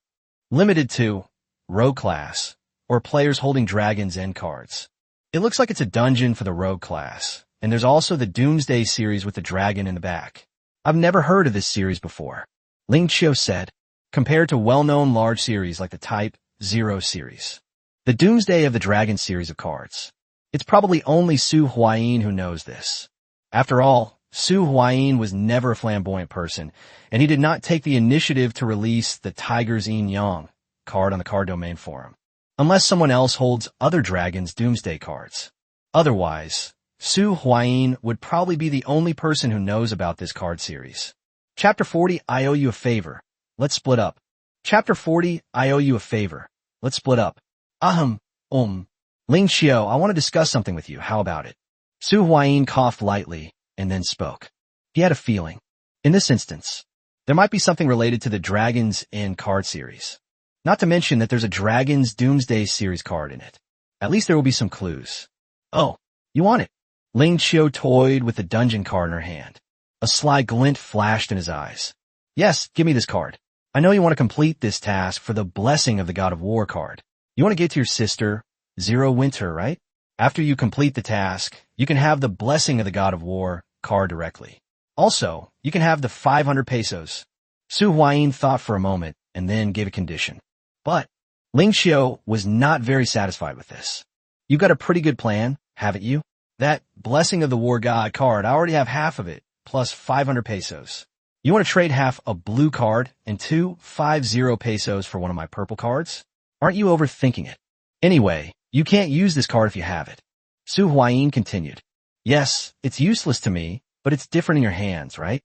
Limited to Rogue class, or players holding Dragon's End cards. It looks like it's a dungeon for the Rogue class, and there's also the Doomsday series with the dragon in the back. I've never heard of this series before, Ling Qiu said, compared to well-known large series like the Type 0 series. The Doomsday of the Dragon series of cards. It's probably only Su Huayin who knows this. After all, Su Huayin was never a flamboyant person, and he did not take the initiative to release the Tiger's Yin Yang card on the card domain forum. Unless someone else holds other dragons' Doomsday cards. Otherwise, Su Huayin would probably be the only person who knows about this card series. Chapter 40, I owe you a favor. Let's split up. Chapter 40, I owe you a favor. Let's split up. Ling Qiu, I want to discuss something with you. How about it? Su Huayin coughed lightly and then spoke. He had a feeling. In this instance, there might be something related to the Dragon's End card series. Not to mention that there's a Dragon's Doomsday series card in it. At least there will be some clues. Oh, you want it? Ling Qiu toyed with the dungeon card in her hand. A sly glint flashed in his eyes. Yes, give me this card. I know you want to complete this task for the Blessing of the God of War card. You want to get to your sister, Zero Winter, right? After you complete the task, you can have the Blessing of the God of War card directly. Also, you can have the 500 pesos. Su Huayin thought for a moment and then gave a condition. But Ling Qiu was not very satisfied with this. You got a pretty good plan, haven't you? That Blessing of the War God card, I already have half of it, plus 500 pesos. You want to trade half a blue card and 250 pesos for one of my purple cards? Aren't you overthinking it? Anyway, you can't use this card if you have it. Su Huayin continued. Yes, it's useless to me, but it's different in your hands, right?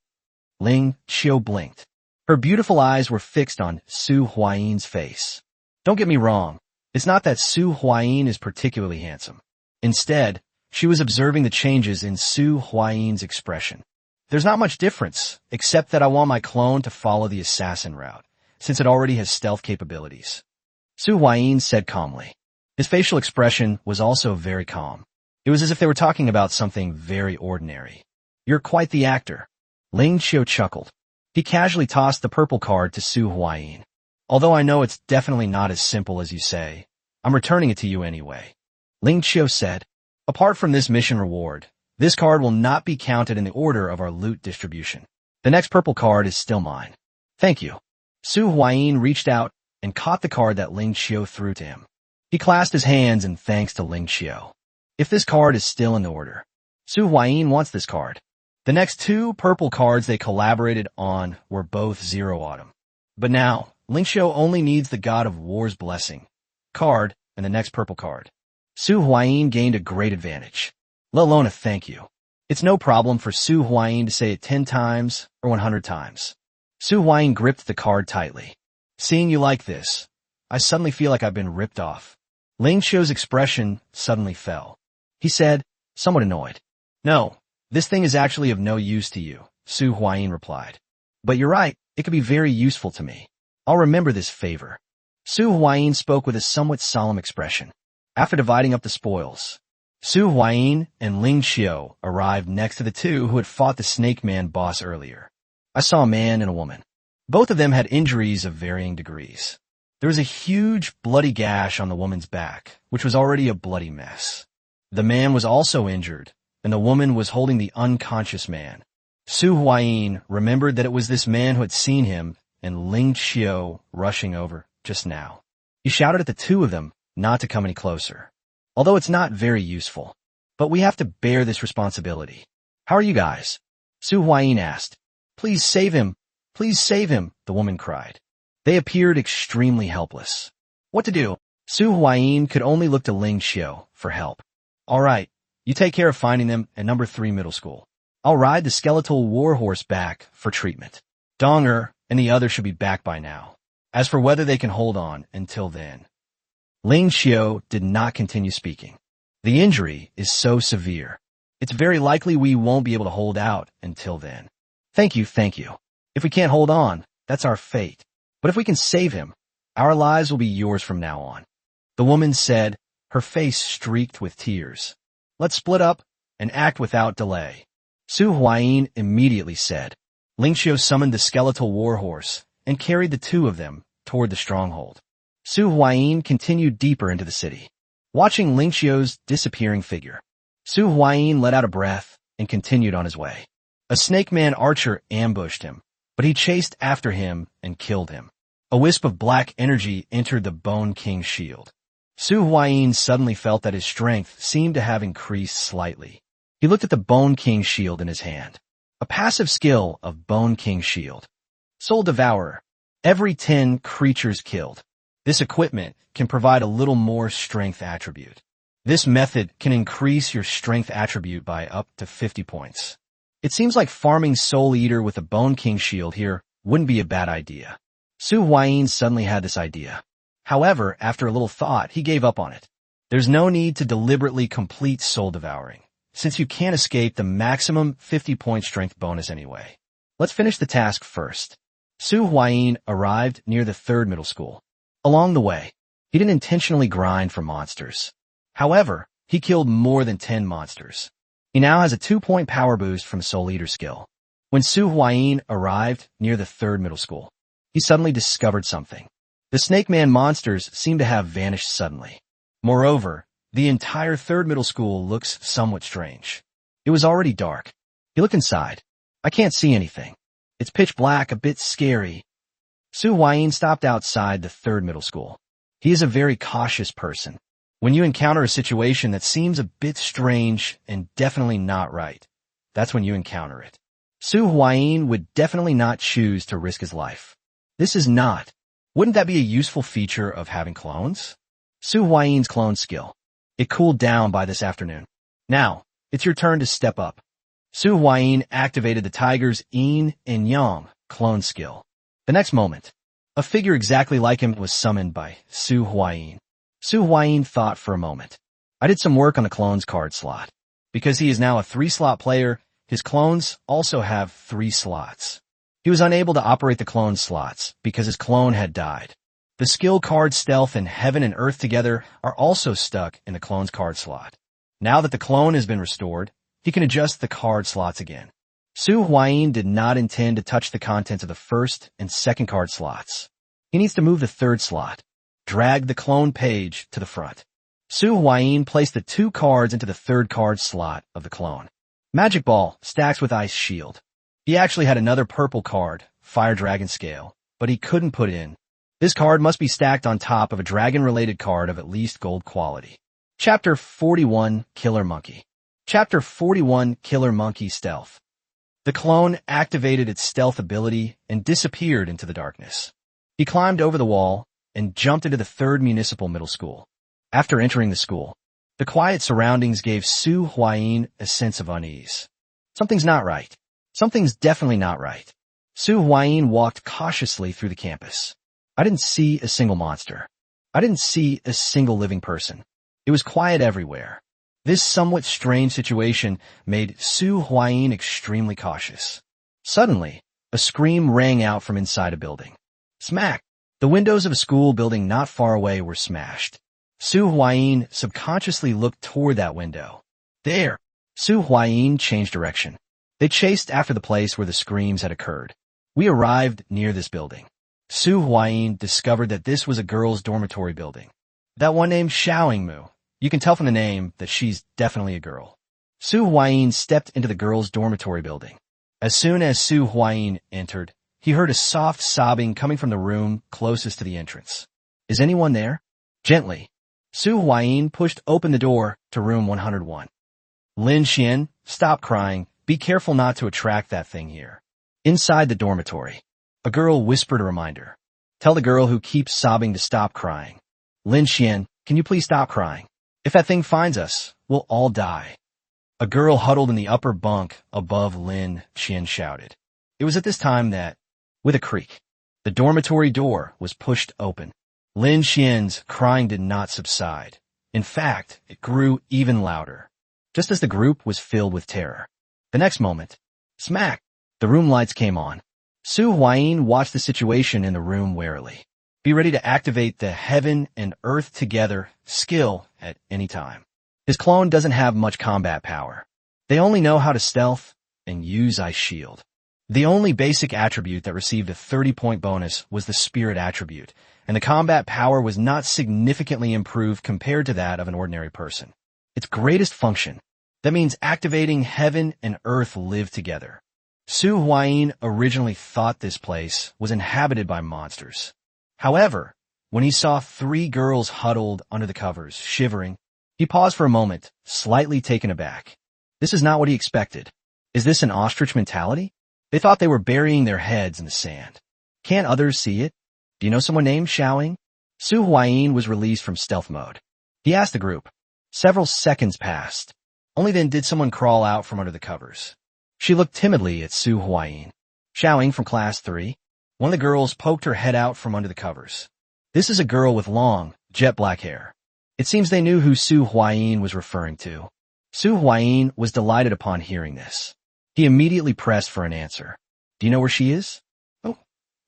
Ling Qiu blinked. Her beautiful eyes were fixed on Su Huayin's face. Don't get me wrong. It's not that Su Huayin is particularly handsome. Instead, she was observing the changes in Su Huayin's expression. There's not much difference, except that I want my clone to follow the assassin route, since it already has stealth capabilities. Su Huayin said calmly. His facial expression was also very calm. It was as if they were talking about something very ordinary. You're quite the actor. Ling Qiu chuckled. He casually tossed the purple card to Su Huayin. Although I know it's definitely not as simple as you say, I'm returning it to you anyway. Ling Qiu said. Apart from this mission reward, This card will not be counted in the order of our loot distribution. The next purple card is still mine. Thank you. Su Huayin reached out and caught the card that Ling Qiu threw to him. He clasped his hands in thanks to Ling Qiu. If this card is still in the order, Su Huayin wants this card. The next two purple cards they collaborated on were both Zero Autumn. But now, Ling Qiu only needs the God of War's blessing card and the next purple card. Su Huayin gained a great advantage, let alone a thank you. It's no problem for Su Huayin to say it 10 times or 100 times. Su Huayin gripped the card tightly. Seeing you like this, I suddenly feel like I've been ripped off. Ling Qiu's expression suddenly fell. He said, somewhat annoyed. No, this thing is actually of no use to you, Su Huayin replied. But you're right, it could be very useful to me. I'll remember this favor. Su Huayin spoke with a somewhat solemn expression. After dividing up the spoils, Su Huayin and Ling Qiu arrived next to the two who had fought the Snake Man boss earlier. I saw a man and a woman. Both of them had injuries of varying degrees. There was a huge bloody gash on the woman's back, which was already a bloody mess. The man was also injured, and the woman was holding the unconscious man. Su Huayin remembered that it was this man who had seen him and Ling Qiu rushing over just now. He shouted at the two of them not to come any closer, although it's not very useful. But we have to bear this responsibility. How are you guys? Su Huayin asked. Please save him. Please save him, the woman cried. They appeared extremely helpless. What to do? Su Huayin could only look to Ling Qiu for help. All right, you take care of finding them at number 3 middle school. I'll ride the skeletal warhorse back for treatment. Donger and the others should be back by now. As for whether they can hold on until then. Ling Qiu did not continue speaking. The injury is so severe. It's very likely we won't be able to hold out until then. Thank you, thank you. If we can't hold on, that's our fate. But if we can save him, our lives will be yours from now on. The woman said, her face streaked with tears. Let's split up and act without delay. Su Huayin immediately said. Ling Qiu summoned the skeletal warhorse and carried the two of them toward the stronghold. Su Huayin continued deeper into the city, watching Ling Qiu's disappearing figure. Su Huayin let out a breath and continued on his way. A Snake Man archer ambushed him, but he chased after him and killed him. A wisp of black energy entered the Bone King's shield. Su Huayin suddenly felt that his strength seemed to have increased slightly. He looked at the Bone King's shield in his hand. A passive skill of Bone King's shield. Soul Devourer. Every 10 creatures killed. This equipment can provide a little more strength attribute. This method can increase your strength attribute by up to 50 points. It seems like farming Soul Eater with a Bone King shield here wouldn't be a bad idea. Su Huayin suddenly had this idea. However, after a little thought, he gave up on it. There's no need to deliberately complete Soul Devouring, since you can't escape the maximum 50-point strength bonus anyway. Let's finish the task first. Su Huayin arrived near the 3rd middle school. Along the way, he didn't intentionally grind for monsters. However, he killed more than 10 monsters. He now has a 2-point power boost from Soul Eater skill. When Su Huayin arrived near the 3rd middle school, he suddenly discovered something. The Snake Man monsters seem to have vanished suddenly. Moreover, the entire 3rd middle school looks somewhat strange. It was already dark. He looked inside. I can't see anything. It's pitch black, a bit scary. Su Huayin stopped outside the 3rd middle school. He is a very cautious person. When you encounter a situation that seems a bit strange and definitely not right, that's when you encounter it. Su Huayin would definitely not choose to risk his life. This is not. Wouldn't that be a useful feature of having clones? Su Huayin's clone skill. It cooled down by this afternoon. Now, it's your turn to step up. Su Huayin activated the tiger's Yin and Yang clone skill. The next moment, a figure exactly like him was summoned by Su Huayin. Su Huayin thought for a moment. I did some work on the clones card slot. Because he is now a 3-slot player, his clones also have 3 slots. He was unable to operate the clone slots because his clone had died. The skill card Stealth and Heaven and Earth together are also stuck in the clone's card slot. Now that the clone has been restored, he can adjust the card slots again. Su Huayin did not intend to touch the contents of the 1st and 2nd card slots. He needs to move the 3rd slot. Drag the clone page to the front. Su Huayin placed the 2 cards into the 3rd card slot of the clone. Magic Ball stacks with Ice Shield. He actually had another purple card, Fire Dragon Scale, but he couldn't put in. This card must be stacked on top of a dragon-related card of at least gold quality. Chapter 41, Killer Monkey. Chapter 41, Killer Monkey Stealth. The clone activated its stealth ability and disappeared into the darkness. He climbed over the wall and jumped into the 3rd Municipal Middle School. After entering the school, the quiet surroundings gave Su Huayin a sense of unease. Something's not right. Something's definitely not right. Su Huayin walked cautiously through the campus. I didn't see a single monster. I didn't see a single living person. It was quiet everywhere. This somewhat strange situation made Su Huayin extremely cautious. Suddenly, a scream rang out from inside a building. Smack! The windows of a school building not far away were smashed. Su Huayin subconsciously looked toward that window. There! Su Huayin changed direction. They chased after the place where the screams had occurred. We arrived near this building. Su Huayin discovered that this was a girls' dormitory building. That one named Xiaoyingmu. You can tell from the name that she's definitely a girl. Su Huayin stepped into the girls' dormitory building. As soon as Su Huayin entered, he heard a soft sobbing coming from the room closest to the entrance. Is anyone there? Gently, Su Huayin pushed open the door to room 101. Lin Xian, stop crying. Be careful not to attract that thing here. Inside the dormitory, a girl whispered a reminder. Tell the girl who keeps sobbing to stop crying. Lin Xian, can you please stop crying? If that thing finds us, we'll all die. A girl huddled in the upper bunk above Lin Xian shouted. It was at this time that, with a creak, the dormitory door was pushed open. Lin Xian's crying did not subside. In fact, it grew even louder, just as the group was filled with terror. The next moment, smack, the room lights came on. Su Huayin watched the situation in the room warily. Be ready to activate the heaven and earth together skill at any time. His clone doesn't have much combat power. They only know how to stealth and use Ice Shield. The only basic attribute that received a 30-point bonus was the Spirit attribute, and the combat power was not significantly improved compared to that of an ordinary person. Its greatest function, that means activating heaven and earth live together. Su Huayin originally thought this place was inhabited by monsters. However, when he saw 3 girls huddled under the covers, shivering, he paused for a moment, slightly taken aback. This is not what he expected. Is this an ostrich mentality? They thought they were burying their heads in the sand. Can't others see it? Do you know someone named Xiaoying? Su Huayin was released from stealth mode. He asked the group. Several seconds passed. Only then did someone crawl out from under the covers. She looked timidly at Su Huayin. Xiaoying from class 3. One of the girls poked her head out from under the covers. This is a girl with long, jet black hair. It seems they knew who Su Huayin was referring to. Su Huayin was delighted upon hearing this. He immediately pressed for an answer. Do you know where she is? Oh,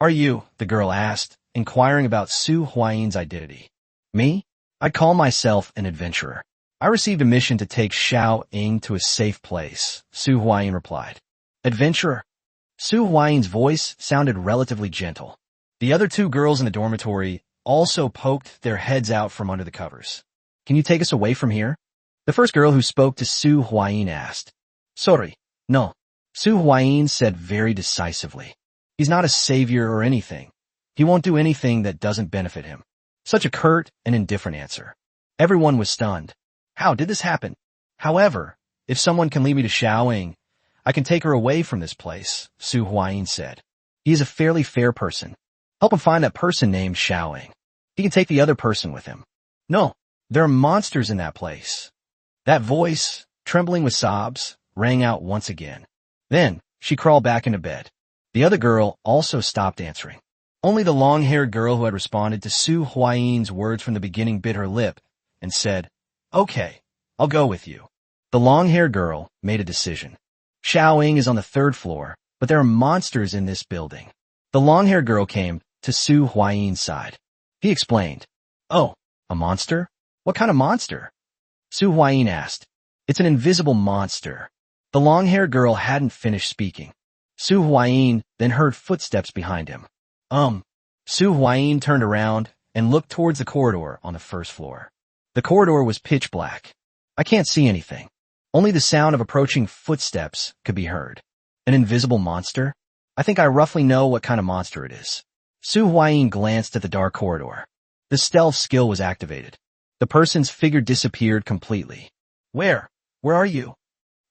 are you? The girl asked, inquiring about Su Huayin's identity. Me? I'd call myself an adventurer. I received a mission to take Xiaoying to a safe place, Su Huayin replied. Adventurer? Su Huayin's voice sounded relatively gentle. The other 2 girls in the dormitory also poked their heads out from under the covers. Can you take us away from here? The first girl who spoke to Su Huayin asked. Sorry, no. Su Huayin said very decisively. He's not a savior or anything. He won't do anything that doesn't benefit him. Such a curt and indifferent answer. Everyone was stunned. How did this happen? However, if someone can lead me to Xiaoying, I can take her away from this place, Su Huayin said. He is a fairly fair person. Help him find that person named Xiaoying. He can take the other person with him. No, there are monsters in that place. That voice, trembling with sobs, rang out once again. Then, she crawled back into bed. The other girl also stopped answering. Only the long-haired girl who had responded to Su Huayin's words from the beginning bit her lip and said, Okay, I'll go with you. The long-haired girl made a decision. Xiaoying is on the 3rd floor, but there are monsters in this building. The long-haired girl came to Su Huayin's side. He explained, Oh, a monster? What kind of monster? Su Huayin asked. It's an invisible monster. The long-haired girl hadn't finished speaking. Su Huayin then heard footsteps behind him. Su Huayin turned around and looked towards the corridor on the 1st floor. The corridor was pitch black. I can't see anything. Only the sound of approaching footsteps could be heard. An invisible monster? I think I roughly know what kind of monster it is. Su Huayin glanced at the dark corridor. The stealth skill was activated. The person's figure disappeared completely. Where are you?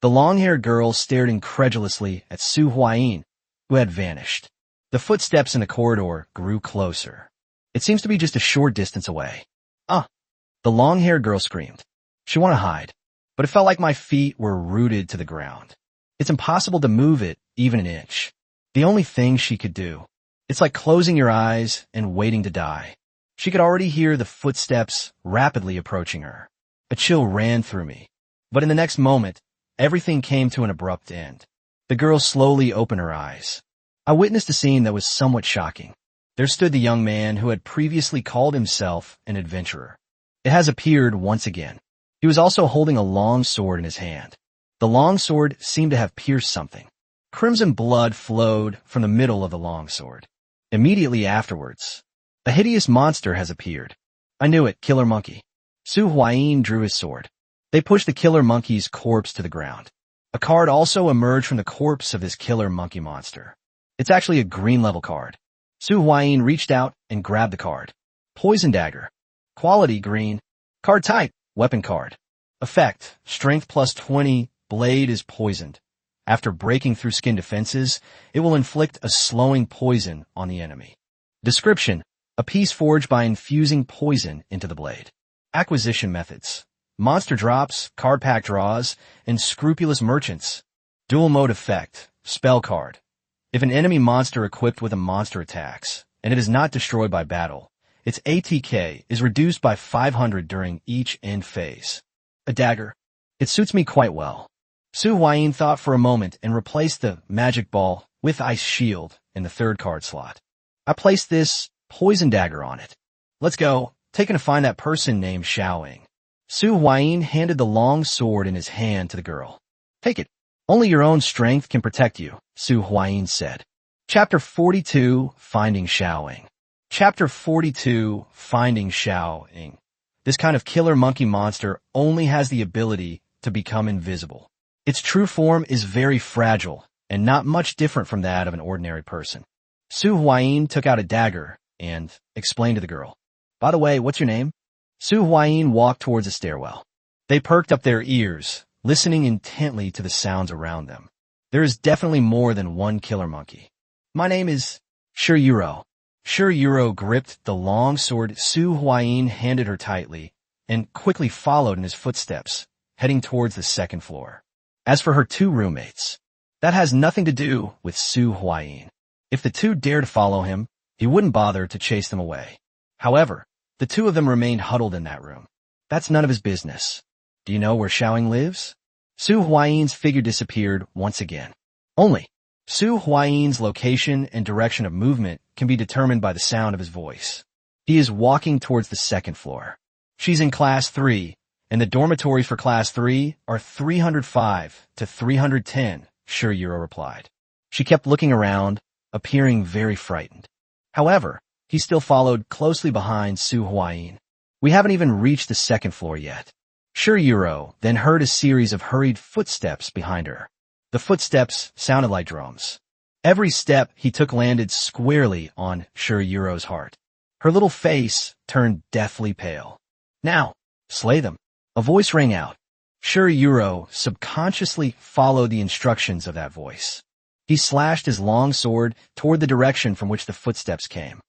The long-haired girl stared incredulously at Su Huayin, who had vanished. The footsteps in the corridor grew closer. It seems to be just a short distance away. Ah! The long-haired girl screamed. She wanted to hide, but it felt like my feet were rooted to the ground. It's impossible to move it even an inch. The only thing she could do. It's like closing your eyes and waiting to die. She could already hear the footsteps rapidly approaching her. A chill ran through me. But in the next moment, everything came to an abrupt end. The girl slowly opened her eyes. I witnessed a scene that was somewhat shocking. There stood the young man who had previously called himself an adventurer. It has appeared once again. He was also holding a long sword in his hand. The long sword seemed to have pierced something. Crimson blood flowed from the middle of the long sword. Immediately afterwards, a hideous monster has appeared. I knew it, Killer Monkey. Su Huayin drew his sword. They pushed the killer monkey's corpse to the ground. A card also emerged from the corpse of this killer monkey monster. It's actually a green level card. Su Huayin reached out and grabbed the card. Poison Dagger. Quality green. Card type, weapon card. Effect, strength plus 20, blade is poisoned. After breaking through skin defenses, it will inflict a slowing poison on the enemy. Description, a piece forged by infusing poison into the blade. Acquisition methods, monster drops, card pack draws, and scrupulous merchants. Dual mode effect, spell card. If an enemy monster equipped with a monster attacks, and it is not destroyed by battle, its ATK is reduced by 500 during each end phase. A dagger. It suits me quite well. Su Huayin thought for a moment and replaced the magic ball with ice shield in the third card slot. I placed this poison dagger on it. Let's go, taking to find that person named Xiaoying. Su Huayin handed the long sword in his hand to the girl. Take it. Only your own strength can protect you, Su Huayin said. Chapter 42, Finding Xiaoying. Chapter 42, Finding Xiaoying. This kind of killer monkey monster only has the ability to become invisible. Its true form is very fragile and not much different from that of an ordinary person. Su Huayin took out a dagger and explained to the girl. By the way, what's your name? Su Huayin walked towards the stairwell. They perked up their ears, listening intently to the sounds around them. There is definitely more than one killer monkey. My name is Shiyuro. Shiyuro gripped the long sword Su Huayin handed her tightly and quickly followed in his footsteps, heading towards the second floor. As for her two roommates, that has nothing to do with Su Huayin. If the two dared to follow him, he wouldn't bother to chase them away. However, the two of them remained huddled in that room. That's none of his business. Do you know where Xiaoying lives? Su Huayin's figure disappeared once again. Only Su Huayin's location and direction of movement can be determined by the sound of his voice. He is walking towards the second floor. She's in Class 3, and the dormitories for Class 3 are 305 to 310, Shiyuro replied. She kept looking around, appearing very frightened. However, he still followed closely behind Su Huayin. We haven't even reached the second floor yet. Shiyuro then heard a series of hurried footsteps behind her. The footsteps sounded like drums. Every step he took landed squarely on Shiyuro's heart. Her little face turned deathly pale. Now, slay them. A voice rang out. Shiyuro subconsciously followed the instructions of that voice. He slashed his long sword toward the direction from which the footsteps came,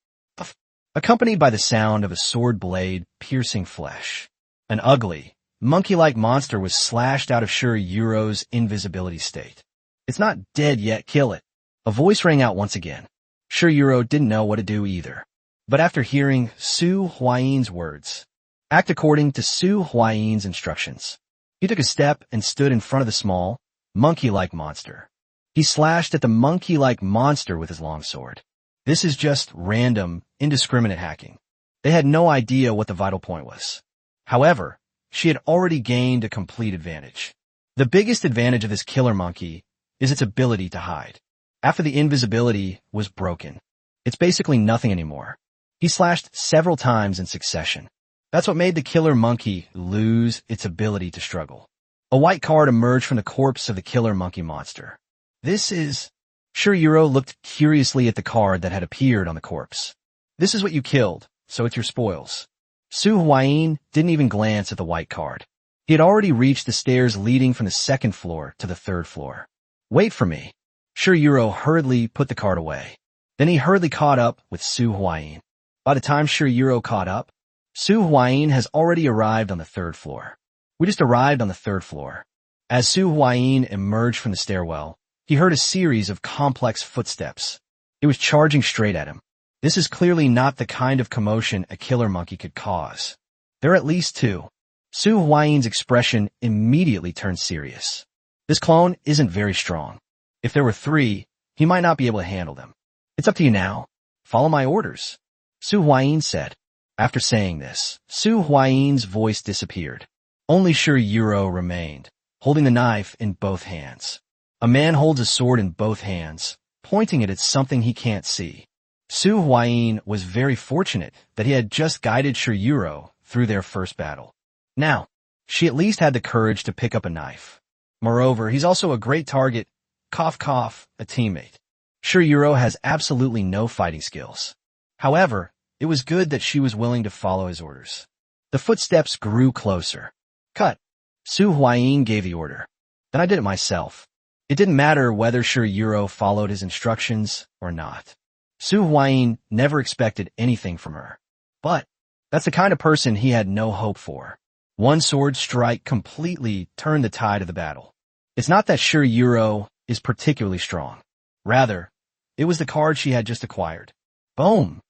accompanied by the sound of a sword blade piercing flesh. An ugly, monkey-like monster was slashed out of Shiyuro's invisibility state. It's not dead yet, kill it. A voice rang out once again. Shiyuro didn't know what to do either. But after hearing Su Huayin's words, act according to Su Huayin's instructions. He took a step and stood in front of the small, monkey-like monster. He slashed at the monkey-like monster with his long sword. This is just random, indiscriminate hacking. They had no idea what the vital point was. However, she had already gained a complete advantage. The biggest advantage of this killer monkey is its ability to hide. After the invisibility was broken, it's basically nothing anymore. He slashed several times in succession. That's what made the killer monkey lose its ability to struggle. A white card emerged from the corpse of the killer monkey monster. This is... Shirayuro looked curiously at the card that had appeared on the corpse. This is what you killed, so it's your spoils. Su Huayin didn't even glance at the white card. He had already reached the stairs leading from the second floor to the third floor. Wait for me. Shirayuro hurriedly put the card away. Then he hurriedly caught up with Su Huayin. By the time Shirayuro caught up, Su Huayin has already arrived on the third floor. We just arrived on the third floor. As Su Huayin emerged from the stairwell, he heard a series of complex footsteps. It was charging straight at him. This is clearly not the kind of commotion a killer monkey could cause. There are at least two. Su Huayin's expression immediately turned serious. This clone isn't very strong. If there were three, he might not be able to handle them. It's up to you now. Follow my orders, Su Huayin said. After saying this, Su Huayin's voice disappeared. Only Shirayuro remained, holding the knife in both hands. A man holds a sword in both hands, pointing it at something he can't see. Su Huayin was very fortunate that he had just guided Shirayuro through their first battle. Now, she at least had the courage to pick up a knife. Moreover, he's also a great target, cough cough, a teammate. Shirayuro has absolutely no fighting skills. However, it was good that she was willing to follow his orders. The footsteps grew closer. Cut. Su Huayin gave the order. Then I did it myself. It didn't matter whether Shirayuro followed his instructions or not. Su Huayin never expected anything from her. But that's the kind of person he had no hope for. One sword strike completely turned the tide of the battle. It's not that Shirayuro is particularly strong. Rather, it was the card she had just acquired. Boom!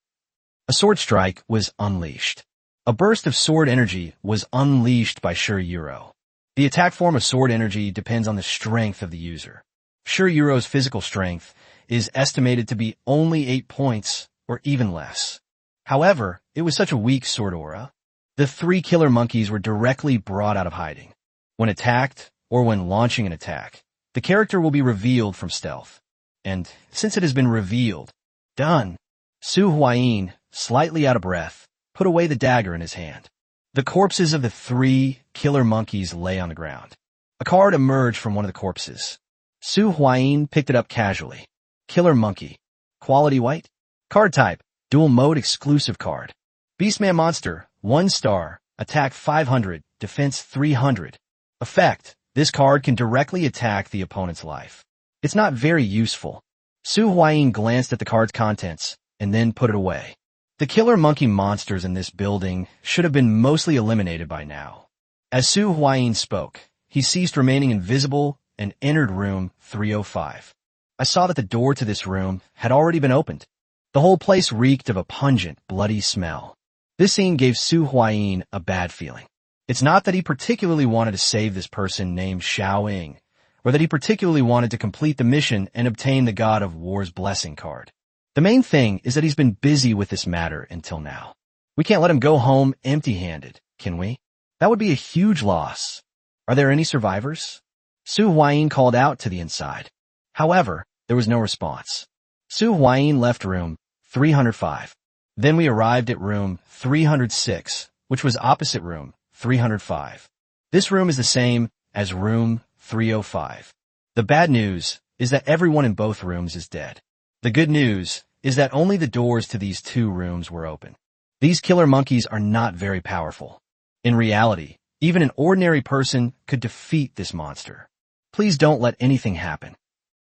A sword strike was unleashed. A burst of sword energy was unleashed by Shirayuro. The attack form of sword energy depends on the strength of the user. Shirayuro's physical strength is estimated to be only 8 points or even less. However, it was such a weak sword aura. The three killer monkeys were directly brought out of hiding. When attacked, or when launching an attack, the character will be revealed from stealth. And since it has been revealed, done. Su Huayin, slightly out of breath, put away the dagger in his hand. The corpses of the three killer monkeys lay on the ground. A card emerged from one of the corpses. Su Huayin picked it up casually. Killer monkey. Quality white. Card type. Dual mode exclusive card. Beastman monster. 1 star. Attack 500. Defense 300. Effect. This card can directly attack the opponent's life. It's not very useful. Su Huayin glanced at the card's contents and then put it away. The killer monkey monsters in this building should have been mostly eliminated by now. As Su Huayin spoke, he ceased remaining invisible and entered room 305. I saw that the door to this room had already been opened. The whole place reeked of a pungent, bloody smell. This scene gave Su Huayin a bad feeling. It's not that he particularly wanted to save this person named Xiaoying, or that he particularly wanted to complete the mission and obtain the God of War's blessing card. The main thing is that he's been busy with this matter until now. We can't let him go home empty-handed, can we? That would be a huge loss. Are there any survivors? Su Huayin called out to the inside. However, there was no response. Su Huayin left room 305. Then we arrived at room 306, which was opposite room 305. This room is the same as room 305. The bad news is that everyone in both rooms is dead. The good news is that only the doors to these two rooms were open. These killer monkeys are not very powerful. In reality, even an ordinary person could defeat this monster. Please don't let anything happen.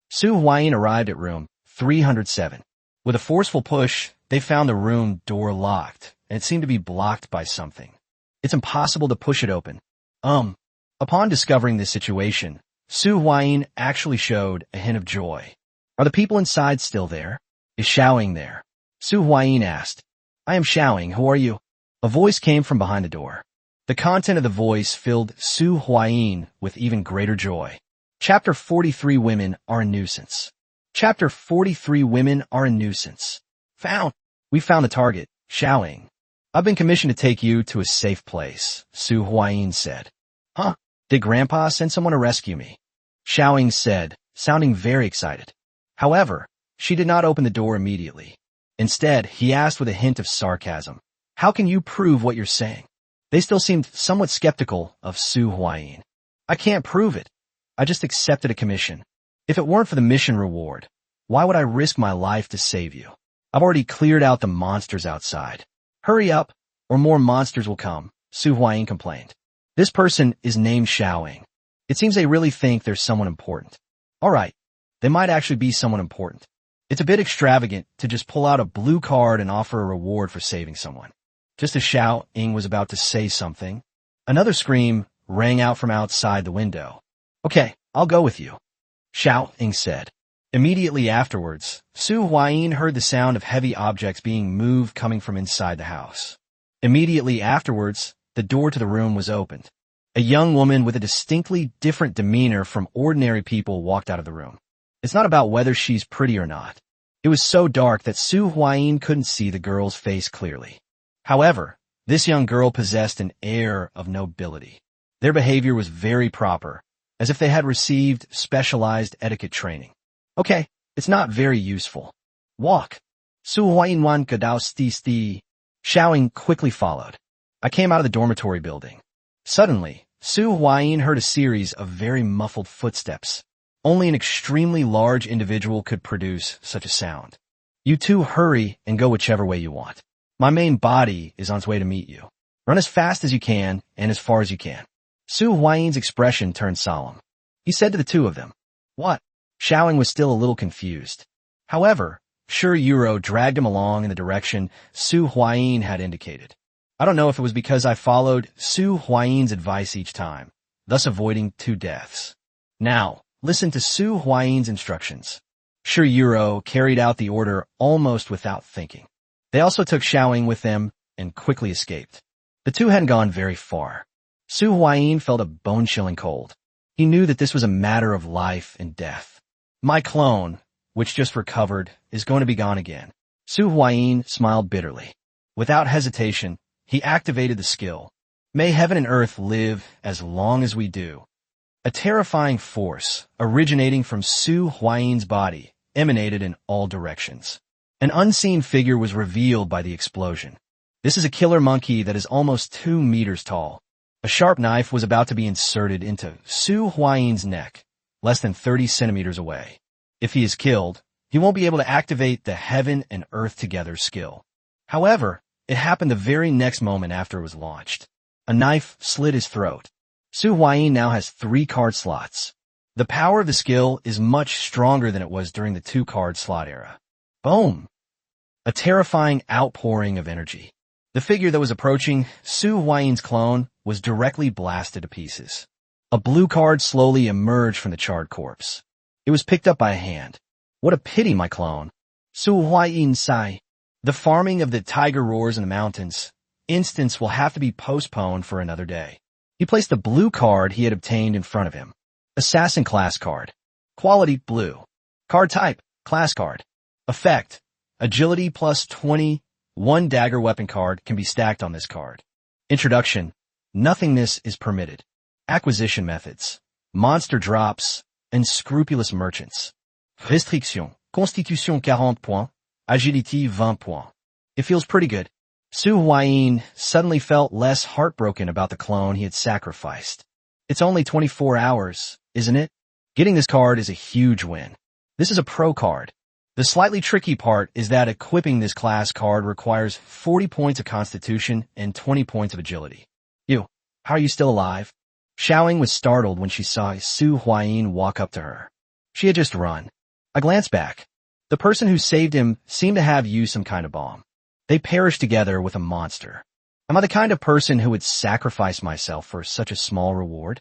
Su Huayin arrived at room 307. With a forceful push, they found the room door locked, and it seemed to be blocked by something. It's impossible to push it open. Upon discovering this situation, Su Huayin actually showed a hint of joy. Are the people inside still there? Is Xiaoying there? Su Huayin asked. I am Xiaoying, who are you? A voice came from behind the door. The content of the voice filled Su Huayin with even greater joy. Chapter 43 Women are a nuisance. Chapter 43 Women are a nuisance. Found. We found the target, Xiaoying. I've been commissioned to take you to a safe place, Su Huayin said. Huh? Did Grandpa send someone to rescue me? Xiaoying said, sounding very excited. However, she did not open the door immediately. Instead, he asked with a hint of sarcasm, how can you prove what you're saying? They still seemed somewhat skeptical of Su Huayin. I can't prove it. I just accepted a commission. If it weren't for the mission reward, why would I risk my life to save you? I've already cleared out the monsters outside. Hurry up, or more monsters will come, Su Huayin complained. This person is named Xiaoying. It seems they really think there's someone important. Alright, they might actually be someone important. It's a bit extravagant to just pull out a blue card and offer a reward for saving someone. Just as Xiaoying was about to say something, another scream rang out from outside the window. Okay, I'll go with you, Xiaoying said. Immediately afterwards, Su Huayin heard the sound of heavy objects being moved coming from inside the house. Immediately afterwards, the door to the room was opened. A young woman with a distinctly different demeanor from ordinary people walked out of the room. It's not about whether she's pretty or not. It was so dark that Su Huayin couldn't see the girl's face clearly. However, this young girl possessed an air of nobility. Their behavior was very proper, as if they had received specialized etiquette training. Okay, it's not very useful. Walk. Su Huayin wan gadao sti. Xiaoying quickly followed. I came out of the dormitory building. Suddenly, Su Huayin heard a series of very muffled footsteps. Only an extremely large individual could produce such a sound. You two hurry and go whichever way you want. My main body is on its way to meet you. Run as fast as you can and as far as you can. Su Huayin's expression turned solemn. He said to the two of them, What? Xiaoying was still a little confused. However, Shi Yuro dragged him along in the direction Su Huayin had indicated. I don't know if it was because I followed Su Huayin's advice each time, thus avoiding 2 deaths. Now, listen to Su Huayin's instructions. Shi Yuro carried out the order almost without thinking. They also took Xiaoying with them and quickly escaped. The two hadn't gone very far. Su Huayin felt a bone-chilling cold. He knew that this was a matter of life and death. My clone, which just recovered, is going to be gone again. Su Huayin smiled bitterly. Without hesitation, he activated the skill. May heaven and earth live as long as we do. A terrifying force, originating from Su Huayin's body, emanated in all directions. An unseen figure was revealed by the explosion. This is a killer monkey that is almost 2 meters tall. A sharp knife was about to be inserted into Su Huayin's neck, less than 30 centimeters away. If he is killed, he won't be able to activate the heaven and earth together skill. However, it happened the very next moment after it was launched. A knife slit his throat. Su Huayin now has 3 card slots. The power of the skill is much stronger than it was during the 2-card slot era. Boom! A terrifying outpouring of energy. The figure that was approaching Su Huayin's clone was directly blasted to pieces. A blue card slowly emerged from the charred corpse. It was picked up by a hand. What a pity, my clone. Su Huayin sighed. The farming of the tiger roars in the mountains instance will have to be postponed for another day. He placed the blue card he had obtained in front of him. Assassin class card. Quality blue. Card type, class card. Effect, agility plus 20. 1 dagger weapon card can be stacked on this card. Introduction, nothingness is permitted. Acquisition methods, monster drops, and scrupulous merchants. Restriction, constitution 40 points, agility 20 points. It feels pretty good. Su Huayin suddenly felt less heartbroken about the clone he had sacrificed. It's only 24 hours, isn't it? Getting this card is a huge win. This is a pro card. The slightly tricky part is that equipping this class card requires 40 points of constitution and 20 points of agility. You, how are you still alive? Xiaoying was startled when she saw Su Huayin walk up to her. She had just run. I glanced back. The person who saved him seemed to have used some kind of bomb. They perished together with a monster. Am I the kind of person who would sacrifice myself for such a small reward?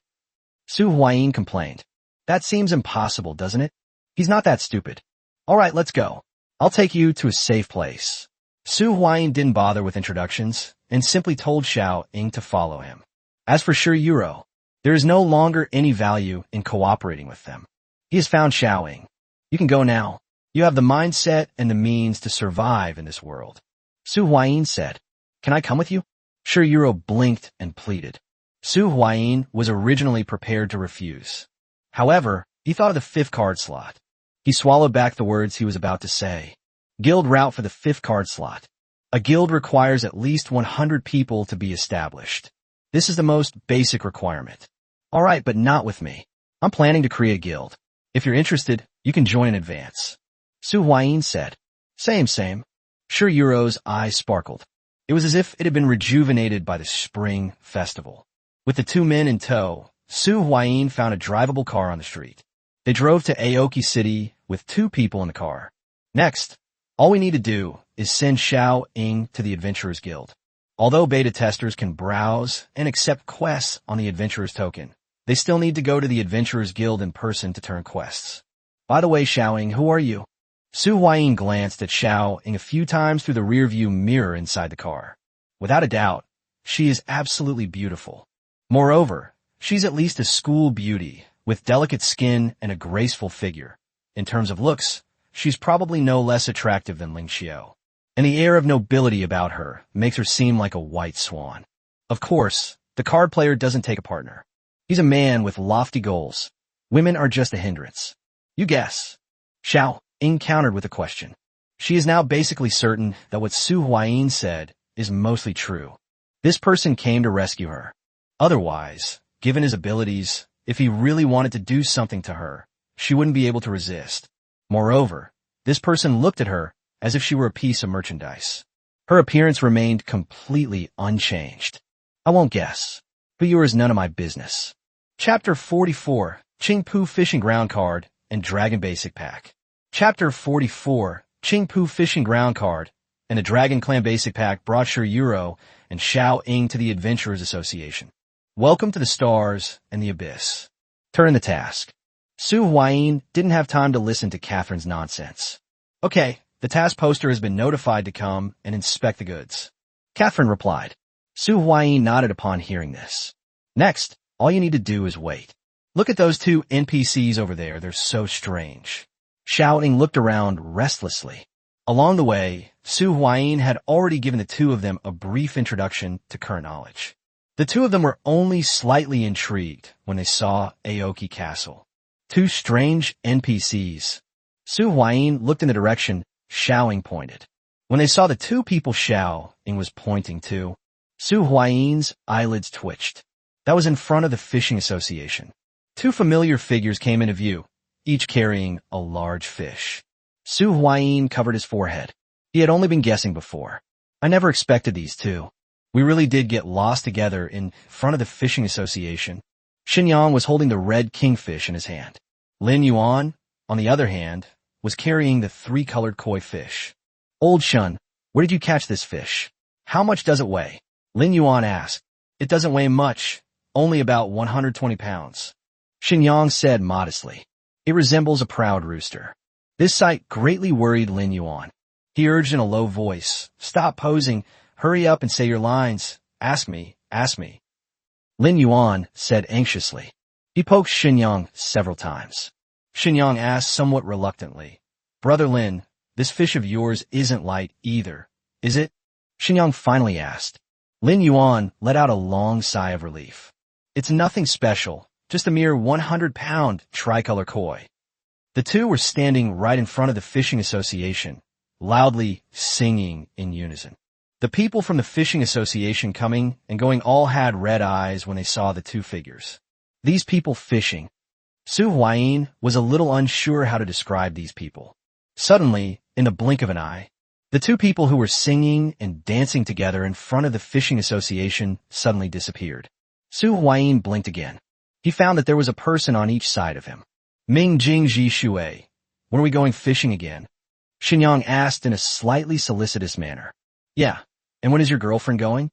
Su Huayin complained. That seems impossible, doesn't it? He's not that stupid. All right, let's go. I'll take you to a safe place. Su Huayin didn't bother with introductions and simply told Xiaoying to follow him. As for Shi Yuro, there is no longer any value in cooperating with them. He has found Xiaoying. You can go now. You have the mindset and the means to survive in this world. Su Huayin said, Can I come with you? Shi Yuro blinked and pleaded. Su Huayin was originally prepared to refuse. However, he thought of the 5th card slot. He swallowed back the words he was about to say. Guild route for the 5th card slot. A guild requires at least 100 people to be established. This is the most basic requirement. All right, but not with me. I'm planning to create a guild. If you're interested, you can join in advance. Su Huayin said. Same. Sure, Yuro's eyes sparkled. It was as if it had been rejuvenated by the spring festival. With the two men in tow, Su Huayin found a drivable car on the street. They drove to Aoki City with two people in the car. Next, all we need to do is send Xiao Ying to the Adventurers Guild. Although beta testers can browse and accept quests on the Adventurers token, they still need to go to the Adventurers Guild in person to turn quests. By the way, Xiao Ying, who are you? Su Huayin glanced at Xiao Ying a few times through the rearview mirror inside the car. Without a doubt, she is absolutely beautiful. Moreover, she's at least a school beauty, with delicate skin and a graceful figure. In terms of looks, she's probably no less attractive than Ling Xiao. And the air of nobility about her makes her seem like a white swan. Of course, the card player doesn't take a partner. He's a man with lofty goals. Women are just a hindrance. You guess. Xiao Ying countered with a question. She is now basically certain that what Su Huayin said is mostly true. This person came to rescue her. Otherwise, given his abilities, if he really wanted to do something to her, she wouldn't be able to resist. Moreover, this person looked at her as if she were a piece of merchandise. Her appearance remained completely unchanged. I won't guess. Who you are is none of my business. Chapter 44, Qingpu Fishing Ground Card and Dragon Basic Pack. Chapter 44, Qingpu Fishing Ground Card and a Dragon Clan Basic Pack brought Sure Yuro and Xiao Ying to the Adventurers Association. Welcome to the stars and the abyss. Turn the task. Su Huayin didn't have time to listen to Catherine's nonsense. Okay, the task poster has been notified to come and inspect the goods. Catherine replied. Su Huayin nodded upon hearing this. Next, all you need to do is wait. Look at those two NPCs over there, they're so strange. Xiao Ying looked around restlessly. Along the way, Su Huayin had already given the two of them a brief introduction to current knowledge. The two of them were only slightly intrigued when they saw Aoki Castle. Two strange NPCs. Su Huayin looked in the direction Xiao Ying pointed. When they saw the two people Xiao Ying was pointing to, Su Huayin's eyelids twitched. That was in front of the Fishing Association. Two familiar figures came into view, each carrying a large fish. Su Huayin covered his forehead. He had only been guessing before. I never expected these two. We really did get lost together in front of the Fishing Association. Xinyang was holding the red kingfish in his hand. Lin Yuan, on the other hand, was carrying the three-colored koi fish. Old Shun, where did you catch this fish? How much does it weigh? Lin Yuan asked. It doesn't weigh much, only about 120 pounds. Xinyang said modestly. It resembles a proud rooster. This sight greatly worried Lin Yuan. He urged in a low voice, stop posing, hurry up and say your lines, ask me. Lin Yuan said anxiously. He poked Xinyang several times. Xinyang asked somewhat reluctantly, Brother Lin, this fish of yours isn't light either, is it? Xinyang finally asked. Lin Yuan let out a long sigh of relief. It's nothing special, just a mere 100-pound tricolor koi. The two were standing right in front of the Fishing Association, loudly singing in unison. The people from the Fishing Association coming and going all had red eyes when they saw the two figures. These people fishing. Su Huayin was a little unsure how to describe these people. Suddenly, in the blink of an eye, the two people who were singing and dancing together in front of the Fishing Association suddenly disappeared. Su Huayin blinked again. He found that there was a person on each side of him. Ming Jing Ji Shui, when are we going fishing again? Xinyang asked in a slightly solicitous manner. Yeah, and when is your girlfriend going?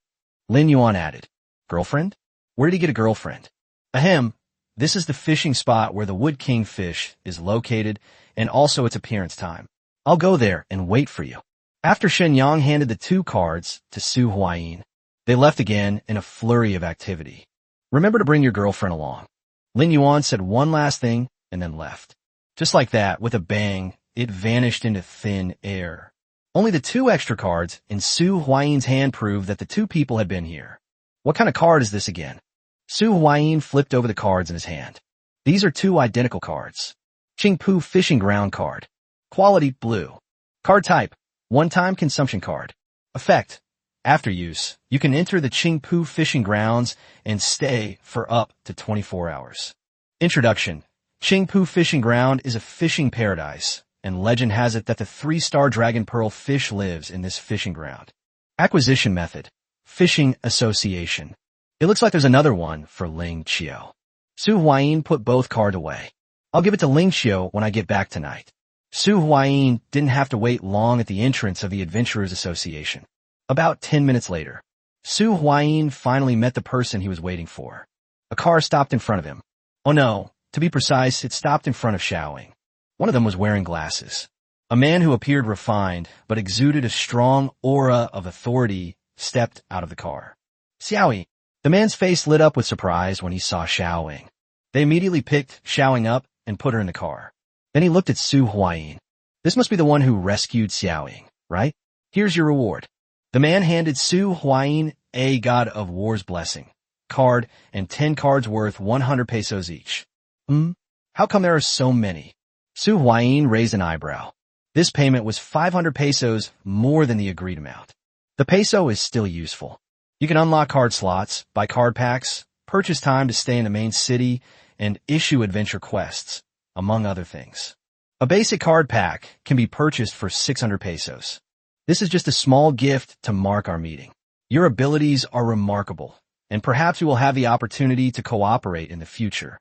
Lin Yuan added. Girlfriend? Where did he get a girlfriend? Ahem, this is the fishing spot where the Wood King fish is located and also its appearance time. I'll go there and wait for you. After Xinyang handed the two cards to Su Huayin, they left again in a flurry of activity. Remember to bring your girlfriend along. Lin Yuan said one last thing and then left. Just like that, with a bang, it vanished into thin air. Only the two extra cards in Su Huayin's hand proved that the two people had been here. What kind of card is this again? Su Huayin flipped over the cards in his hand. These are two identical cards. Qingpu Fishing Ground Card. Quality blue. Card type, one-time consumption card. Effect, After use, you can enter the Qingpu fishing grounds and stay for up to 24 hours. Introduction. Qingpu Fishing Ground is a fishing paradise, and legend has it that the 3-star dragon pearl fish lives in this fishing ground. Acquisition method. Fishing association. It looks like there's another one for Ling Qiu. Su Huayin put both cards away. I'll give it to Ling Qiu when I get back tonight. Su Huayin didn't have to wait long at the entrance of the Adventurers Association. About 10 minutes later, Su Huayin finally met the person he was waiting for. A car stopped in front of him. Oh no, to be precise, it stopped in front of Xiaoying. One of them was wearing glasses. A man who appeared refined but exuded a strong aura of authority stepped out of the car. Xiaoying. The man's face lit up with surprise when he saw Xiaoying. They immediately picked Xiaoying up and put her in the car. Then he looked at Su Huayin. This must be the one who rescued Xiaoying, right? Here's your reward. The man handed Su Huayin a God of War's blessing card and 10 cards worth 100 pesos each. How come there are so many? Su Huayin raised an eyebrow. This payment was 500 pesos more than the agreed amount. The peso is still useful. You can unlock card slots, buy card packs, purchase time to stay in the main city, and issue adventure quests, among other things. A basic card pack can be purchased for 600 pesos. This is just a small gift to mark our meeting. Your abilities are remarkable, and perhaps we will have the opportunity to cooperate in the future.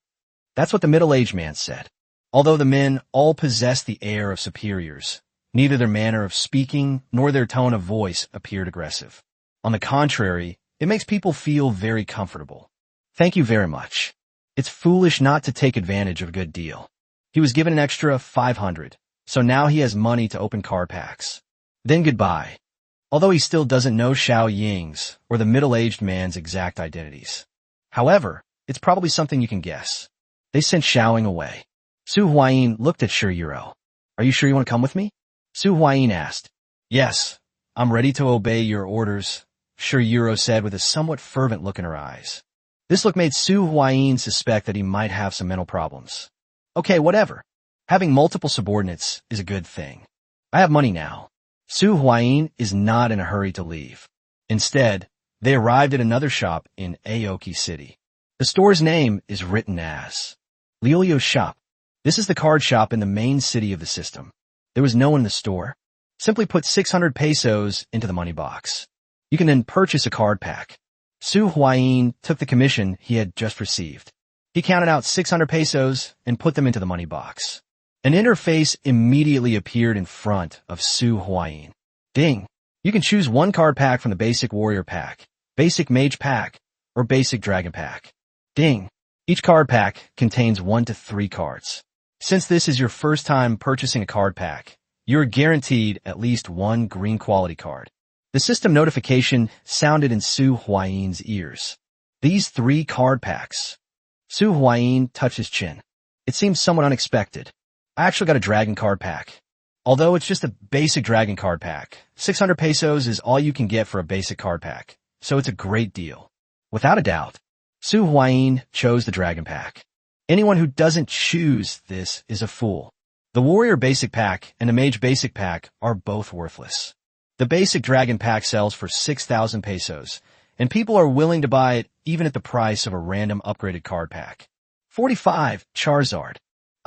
That's what the middle-aged man said. Although the men all possessed the air of superiors, neither their manner of speaking nor their tone of voice appeared aggressive. On the contrary, it makes people feel very comfortable. Thank you very much. It's foolish not to take advantage of a good deal. He was given an extra 500, so now he has money to open card packs. Then goodbye. Although he still doesn't know Xiaoying's or the middle-aged man's exact identities. However, it's probably something you can guess. They sent Xiaoying away. Su Huayin looked at Shiyuro. Are you sure you want to come with me? Su Huayin asked. Yes, I'm ready to obey your orders, Shiyuro said with a somewhat fervent look in her eyes. This look made Su Huayin suspect that he might have some mental problems. Okay, whatever. Having multiple subordinates is a good thing. I have money now. Su Huayin is not in a hurry to leave. Instead, they arrived at another shop in Aoki City. The store's name is written as Liolio's Shop. This is the card shop in the main city of the system. There was no one in the store. Simply put 600 pesos into the money box. You can then purchase a card pack. Su Huayin took the commission he had just received. He counted out 600 pesos and put them into the money box. An interface immediately appeared in front of Su Huayin. Ding! You can choose one card pack from the Basic Warrior Pack, Basic Mage Pack, or Basic Dragon Pack. Ding! Each card pack contains 1 to 3 cards. Since this is your first time purchasing a card pack, you are guaranteed at least 1 green quality card. The system notification sounded in Su Huayin's ears. These 3 card packs. Su Huayin touched his chin. It seems somewhat unexpected. I actually got a dragon card pack. Although it's just a basic dragon card pack, 600 pesos is all you can get for a basic card pack, so it's a great deal. Without a doubt, Su Huayin chose the dragon pack. Anyone who doesn't choose this is a fool. The warrior basic pack and the mage basic pack are both worthless. The basic dragon pack sells for 6,000 pesos, and people are willing to buy it even at the price of a random upgraded card pack. 45 Charizard.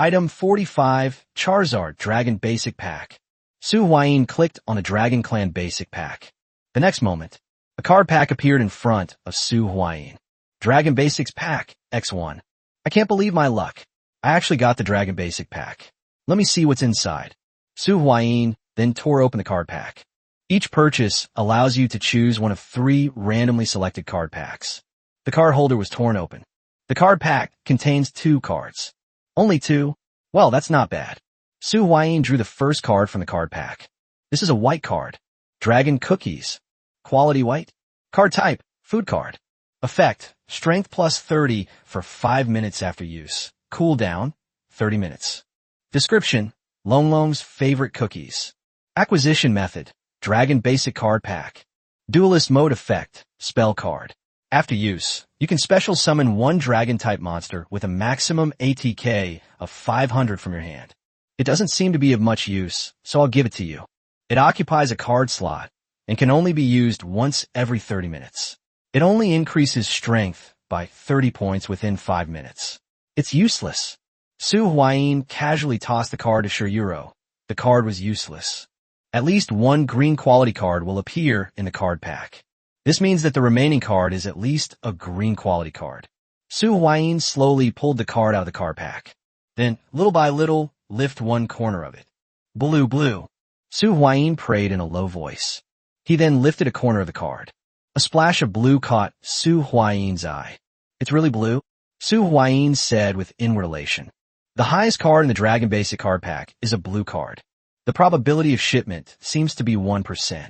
Item 45, Charizard Dragon Basic Pack. Su Huayin clicked on the Dragon Clan Basic Pack. The next moment, a card pack appeared in front of Su Huayin. Dragon Basics Pack, X1. I can't believe my luck. I actually got the Dragon Basic Pack. Let me see what's inside. Su Huayin then tore open the card pack. Each purchase allows you to choose one of 3 randomly selected card packs. The card holder was torn open. The card pack contains 2 cards. Only 2? Well, that's not bad. Su Huayin drew the first card from the card pack. This is a white card. Dragon Cookies. Quality white. Card type, food card. Effect, strength plus 30 for 5 minutes after use. Cooldown, 30 minutes. Description, Long Long's favorite cookies. Acquisition method, Dragon Basic Card Pack. Duelist mode effect, spell card. After use, you can special summon 1 dragon-type monster with a maximum ATK of 500 from your hand. It doesn't seem to be of much use, so I'll give it to you. It occupies a card slot, and can only be used once every 30 minutes. It only increases strength by 30 points within 5 minutes. It's useless. Su Huayin casually tossed the card to Shiryuro. The card was useless. At least one green quality card will appear in the card pack. This means that the remaining card is at least a green quality card. Su Huayin slowly pulled the card out of the card pack. Then, little by little, lift one corner of it. Blue, blue. Su Huayin prayed in a low voice. He then lifted a corner of the card. A splash of blue caught Su Huayin's eye. It's really blue? Su Huayin said with inward elation. The highest card in the Dragon Basic card pack is a blue card. The probability of shipment seems to be 1%.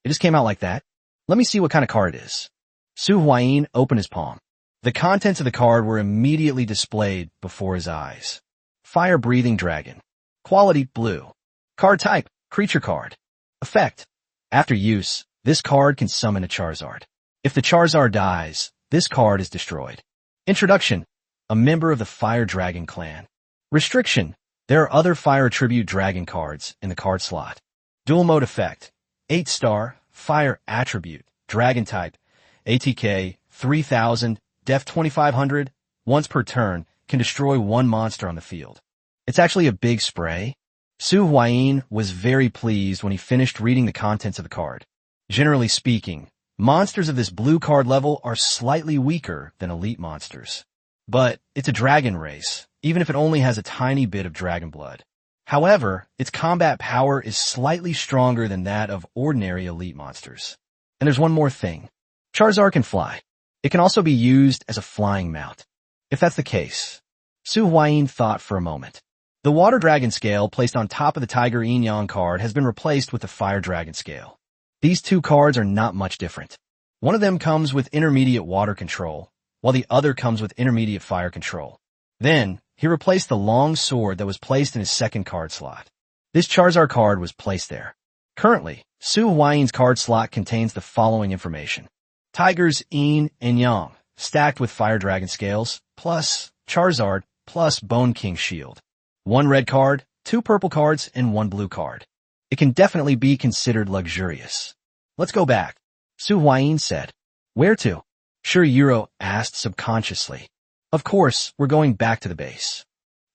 It just came out like that. Let me see what kind of card it is. Su Huayin opened his palm. The contents of the card were immediately displayed before his eyes. Fire-breathing dragon. Quality blue. Card type, creature card. Effect. After use, this card can summon a Charizard. If the Charizard dies, this card is destroyed. Introduction. A member of the Fire Dragon clan. Restriction. There are other Fire Attribute Dragon cards in the card slot. Dual Mode Effect. 8-star, Fire Attribute, Dragon Type, ATK 3000, Def 2500, once per turn, can destroy one monster on the field. It's actually a big spray. Su Huayin was very pleased when he finished reading the contents of the card. Generally speaking, monsters of this blue card level are slightly weaker than elite monsters. But it's a dragon race, even if it only has a tiny bit of dragon blood. However, its combat power is slightly stronger than that of ordinary elite monsters. And there's one more thing. Charizard can fly. It can also be used as a flying mount. If that's the case, Su Huayin thought for a moment. The Water Dragon scale placed on top of the Tiger Inyan card has been replaced with the Fire Dragon scale. These two cards are not much different. One of them comes with intermediate water control, while the other comes with intermediate fire control. Then, he replaced the long sword that was placed in his second card slot. This Charizard card was placed there. Currently, Su Huayin's card slot contains the following information. Tigers Yin and Yang, stacked with Fire Dragon scales, plus Charizard, plus Bone King Shield. One red card, two purple cards, and one blue card. It can definitely be considered luxurious. Let's go back, Su Huayin said. Where to? Shiryuro asked subconsciously. Of course, we're going back to the base.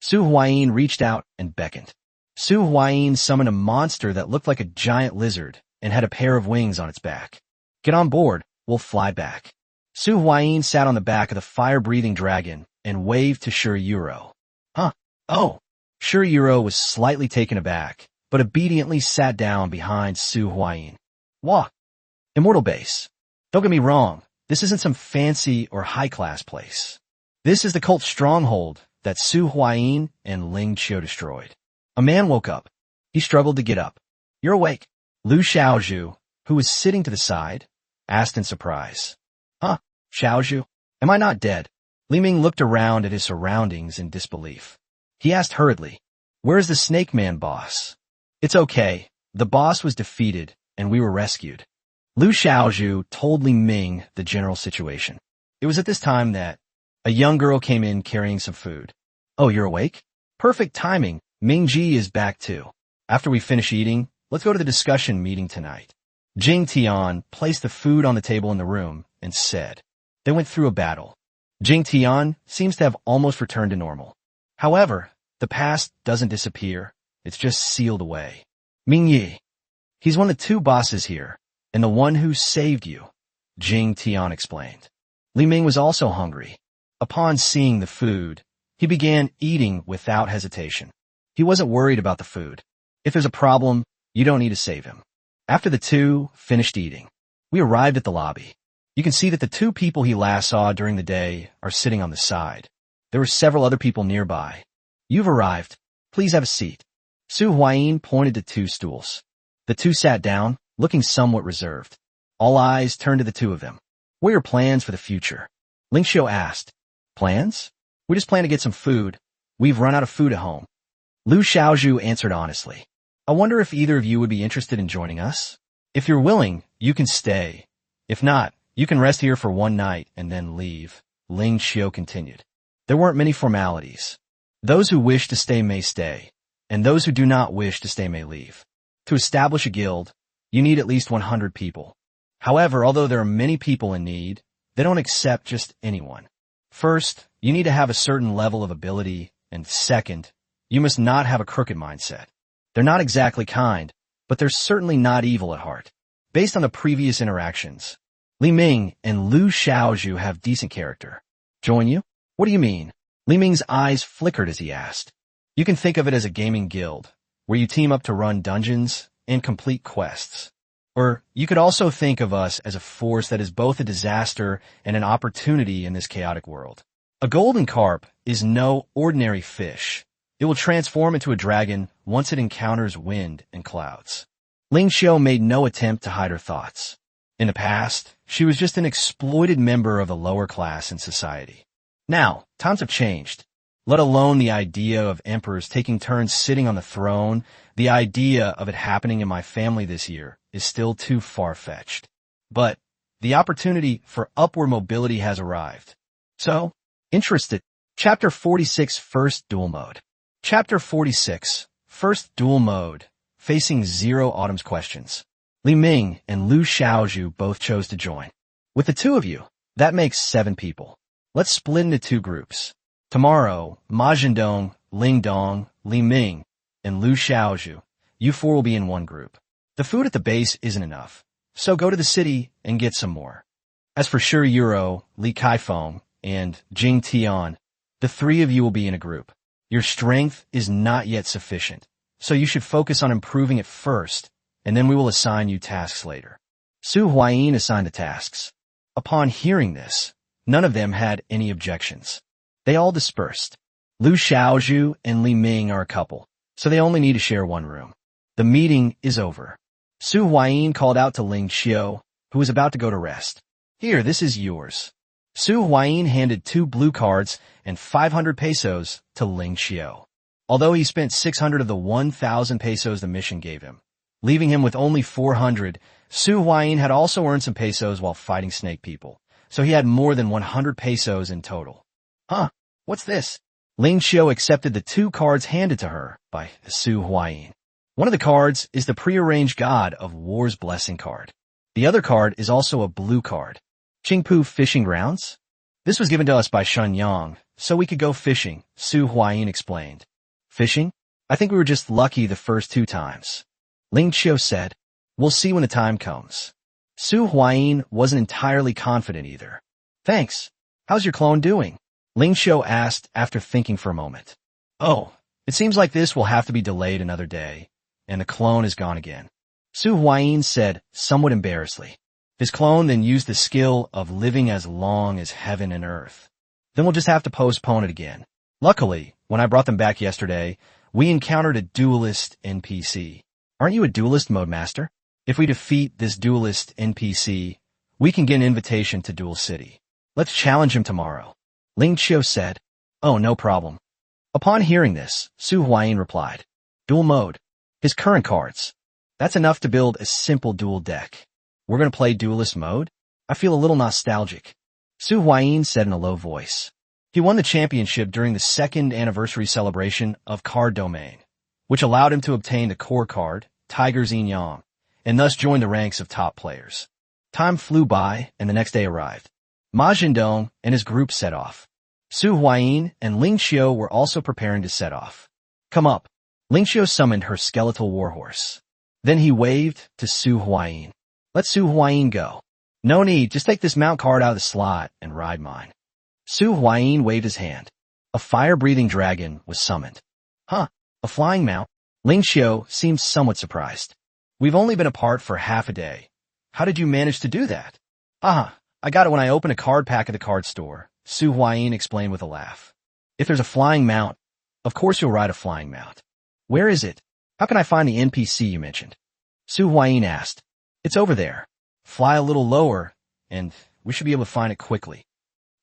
Su Huayin reached out and beckoned. Su Huayin summoned a monster that looked like a giant lizard and had a pair of wings on its back. Get on board, we'll fly back. Su Huayin sat on the back of the fire-breathing dragon and waved to Shiryuro. Huh? Oh! Shiryuro was slightly taken aback, but obediently sat down behind Su Huayin. Wah! Immortal Base. Don't get me wrong, this isn't some fancy or high-class place. This is the cult stronghold that Su Huayin and Ling Qiu destroyed. A man woke up. He struggled to get up. You're awake. Lu Xiaozhu, who was sitting to the side, asked in surprise. Huh, Xiaozhu? Am I not dead? Li Ming looked around at his surroundings in disbelief. He asked hurriedly, where's the Snake Man boss? It's okay. The boss was defeated, and we were rescued. Lu Xiaozhu told Li Ming the general situation. It was at this time that a young girl came in carrying some food. Oh, you're awake? Perfect timing. Mingji is back too. After we finish eating, let's go to the discussion meeting tonight. Jing Tian placed the food on the table in the room and said, they went through a battle. Jing Tian seems to have almost returned to normal. However, the past doesn't disappear. It's just sealed away. Ming Yi. He's one of the two bosses here, and the one who saved you, Jing Tian explained. Li Ming was also hungry. Upon seeing the food, he began eating without hesitation. He wasn't worried about the food. If there's a problem, you don't need to save him. After the two finished eating, we arrived at the lobby. You can see that the two people he last saw during the day are sitting on the side. There were several other people nearby. You've arrived. Please have a seat. Su Huayin pointed to two stools. The two sat down, looking somewhat reserved. All eyes turned to the two of them. What are your plans for the future? Ling Qiu asked. Plans? We just plan to get some food. We've run out of food at home. Lu Xiaozhu answered honestly. I wonder if either of you would be interested in joining us? If you're willing, you can stay. If not, you can rest here for one night and then leave. Ling Qiu continued. There weren't many formalities. Those who wish to stay may stay, and those who do not wish to stay may leave. To establish a guild, you need at least 100 people. However, although there are many people in need, they don't accept just anyone. First, you need to have a certain level of ability, and second, you must not have a crooked mindset. They're not exactly kind, but they're certainly not evil at heart. Based on the previous interactions, Li Ming and Lu Xiaozhu have decent character. Join you? What do you mean? Li Ming's eyes flickered as he asked. You can think of it as a gaming guild, where you team up to run dungeons and complete quests. Or you could also think of us as a force that is both a disaster and an opportunity in this chaotic world. A golden carp is no ordinary fish. It will transform into a dragon once it encounters wind and clouds. Ling Xiao made no attempt to hide her thoughts. In the past, she was just an exploited member of a lower class in society. Now, times have changed. Let alone the idea of emperors taking turns sitting on the throne, the idea of it happening in my family this year is still too far-fetched. But the opportunity for upward mobility has arrived. So, interested. Chapter 46, First Duel Mode. Chapter 46, First Duel Mode, facing Zero Autumn's questions. Li Ming and Lu Xiaozhu both chose to join. With the two of you, that makes 7 people. Let's split into 2 groups. Tomorrow, Ma Zhendong, Ling Dong, Li Ming, and Lu Xiaozhu, you 4 will be in one group. The food at the base isn't enough, so go to the city and get some more. As for Shi Yuro, Li Kaifeng, and Jing Tian, the 3 of you will be in a group. Your strength is not yet sufficient, so you should focus on improving it first, and then we will assign you tasks later. Su Huayin assigned the tasks. Upon hearing this, none of them had any objections. They all dispersed. Lu Xiaozhu and Li Ming are a couple, so they only need to share one room. The meeting is over. Su Huayin called out to Ling Xiao, who was about to go to rest. Here, this is yours. Su Huayin handed 2 blue cards and 500 pesos to Ling Xiao. Although he spent 600 of the 1,000 pesos the mission gave him, leaving him with only 400, Su Huayin had also earned some pesos while fighting snake people, so he had more than 100 pesos in total. Huh? What's this? Ling Xiao accepted the 2 cards handed to her by Su Huayin. One of the cards is the prearranged God of War's Blessing card. The other card is also a blue card. Qingpu Fishing Grounds? This was given to us by Shun Yang, so we could go fishing, Su Huayin explained. Fishing? I think we were just lucky the first 2 times. Ling Xiao said, we'll see when the time comes. Su Huayin wasn't entirely confident either. Thanks. How's your clone doing? Ling Xiao asked after thinking for a moment. Oh, it seems like this will have to be delayed another day, and the clone is gone again. Su Huayin said, somewhat embarrassedly. His clone then used the skill of living as long as heaven and earth. Then we'll just have to postpone it again. Luckily, when I brought them back yesterday, we encountered a duelist NPC. Aren't you a duelist mode master? If we defeat this duelist NPC, we can get an invitation to Duel City. Let's challenge him tomorrow. Ling Xiao said, oh, no problem. Upon hearing this, Su Huayin replied, Duel Mode. His current cards. That's enough to build a simple duel deck. We're going to play Duelist Mode? I feel a little nostalgic. Su Huayin said in a low voice. He won the championship during the 2nd anniversary celebration of Card Domain, which allowed him to obtain the core card, Tiger's Yin-Yang, and thus join the ranks of top players. Time flew by, and the next day arrived. Ma Zhendong and his group set off. Su Huayin and Ling Xiao were also preparing to set off. Come up. Ling Xiao summoned her skeletal warhorse. Then he waved to Su Huayin. Let Su Huayin go. No need, just take this mount card out of the slot and ride mine. Su Huayin waved his hand. A fire-breathing dragon was summoned. Huh, a flying mount? Ling Xiao seemed somewhat surprised. We've only been apart for half a day. How did you manage to do that? I got it when I opened a card pack at the card store, Su Huayin explained with a laugh. If there's a flying mount, of course you'll ride a flying mount. Where is it? How can I find the NPC you mentioned? Su Huayin asked. It's over there. Fly a little lower, and we should be able to find it quickly.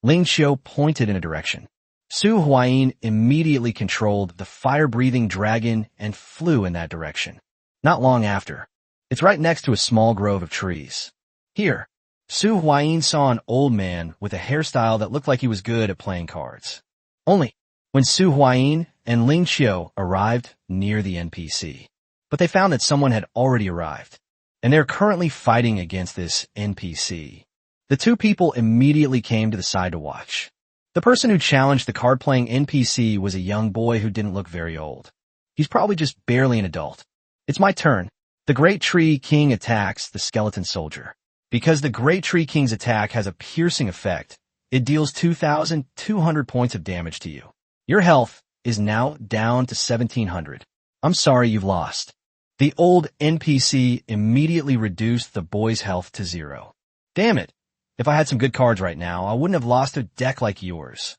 Ling Xiao pointed in a direction. Su Huayin immediately controlled the fire-breathing dragon and flew in that direction. Not long after. It's right next to a small grove of trees. Here. Su Huayin saw an old man with a hairstyle that looked like he was good at playing cards. Only when Su Huayin and Ling Xiao arrived near the NPC. But they found that someone had already arrived. and they're currently fighting against this NPC. The two people immediately came to the side to watch. The person who challenged the card-playing NPC was a young boy who didn't look very old. He's probably just barely an adult. It's my turn. The Great Tree King attacks the Skeleton Soldier. Because the Great Tree King's attack has a piercing effect, it deals 2,200 points of damage to you. Your health is now down to 1,700. I'm sorry you've lost. The old NPC immediately reduced the boy's health to 0. Damn it. If I had some good cards right now, I wouldn't have lost a deck like yours.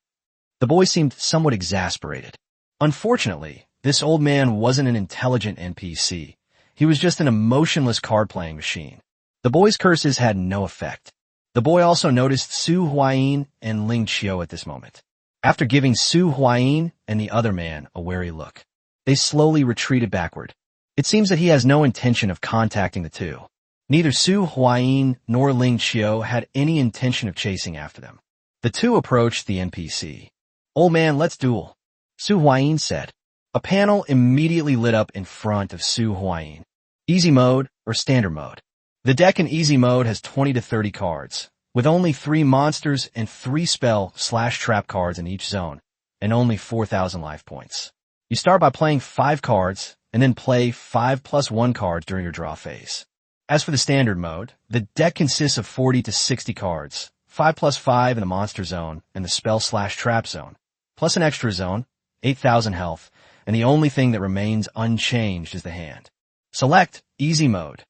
The boy seemed somewhat exasperated. Unfortunately, this old man wasn't an intelligent NPC. He was just an emotionless card-playing machine. The boy's curses had no effect. The boy also noticed Su Huayin and Ling Qiu at this moment. After giving Su Huayin and the other man a wary look, they slowly retreated backward. It seems that he has no intention of contacting the two. Neither Su Huayin nor Ling Qiu had any intention of chasing after them. The two approached the NPC. "Old man, let's duel," Su Huayin said. A panel immediately lit up in front of Su Huayin. Easy mode or standard mode. The deck in easy mode has 20 to 30 cards, with only 3 monsters and 3 spell/trap cards in each zone, and only 4,000 life points. You start by playing 5 cards, and then play 5+1 cards during your draw phase. As for the standard mode, the deck consists of 40 to 60 cards, 5+5 in the monster zone and the spell/trap zone, plus an extra zone, 8,000 health, and the only thing that remains unchanged is the hand. Select easy mode.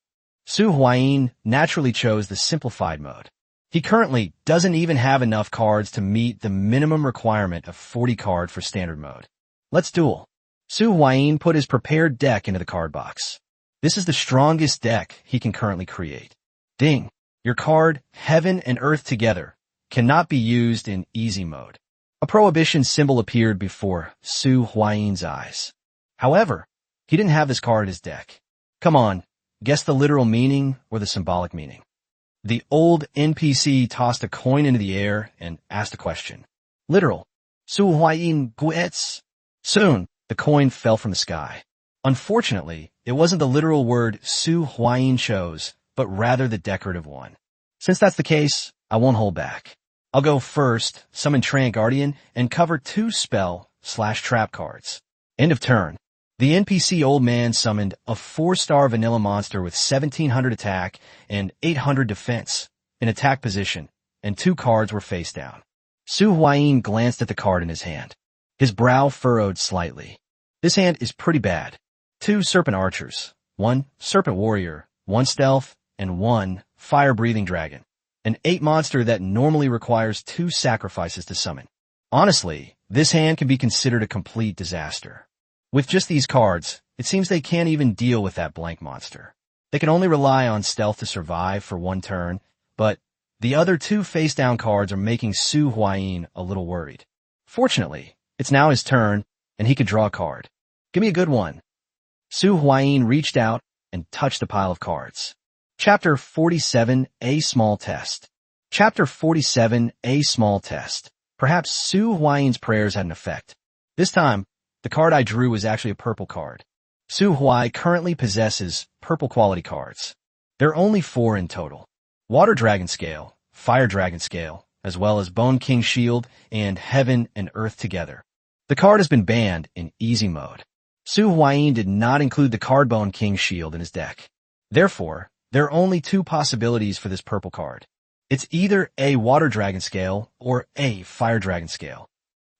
Su Huayin naturally chose the simplified mode. He currently doesn't even have enough cards to meet the minimum requirement of 40 cards for standard mode. Let's duel. Su Huayin put his prepared deck into the card box. This is the strongest deck he can currently create. Ding! Your card, Heaven and Earth Together, cannot be used in easy mode. A prohibition symbol appeared before Su Huayin's eyes. However, he didn't have this card in his deck. Come on, guess the literal meaning or the symbolic meaning. The old NPC tossed a coin into the air and asked a question. Literal. Su Huayin guets. Soon, the coin fell from the sky. Unfortunately, it wasn't the literal word Su Huayin chose, but rather the decorative one. Since that's the case, I won't hold back. I'll go first, summon Treant Guardian, and cover 2 spell/trap cards. End of turn. The NPC old man summoned a 4-star vanilla monster with 1,700 attack and 800 defense in attack position, and 2 cards were face down. Su Huayin glanced at the card in his hand. His brow furrowed slightly. This hand is pretty bad. 2 Serpent Archers, 1 Serpent Warrior, 1 Stealth, and 1 Fire-Breathing Dragon. An 8 monster that normally requires 2 sacrifices to summon. Honestly, this hand can be considered a complete disaster. With just these cards, it seems they can't even deal with that blank monster. They can only rely on stealth to survive for 1 turn, but the other 2 face-down cards are making Su Huayin a little worried. Fortunately, it's now his turn, and he could draw a card. Give me a good one. Su Huayin reached out and touched a pile of cards. Chapter 47, A Small Test. Chapter 47, A Small Test. Perhaps Su Huayin's prayers had an effect. This time, the card I drew was actually a purple card. Su Huai currently possesses purple quality cards. There are only 4 in total. Water Dragon Scale, Fire Dragon Scale, as well as Bone King Shield and Heaven and Earth Together. The card has been banned in easy mode. Su Huayin did not include the card Bone King Shield in his deck. Therefore, there are only 2 possibilities for this purple card. It's either a Water Dragon Scale or a Fire Dragon Scale.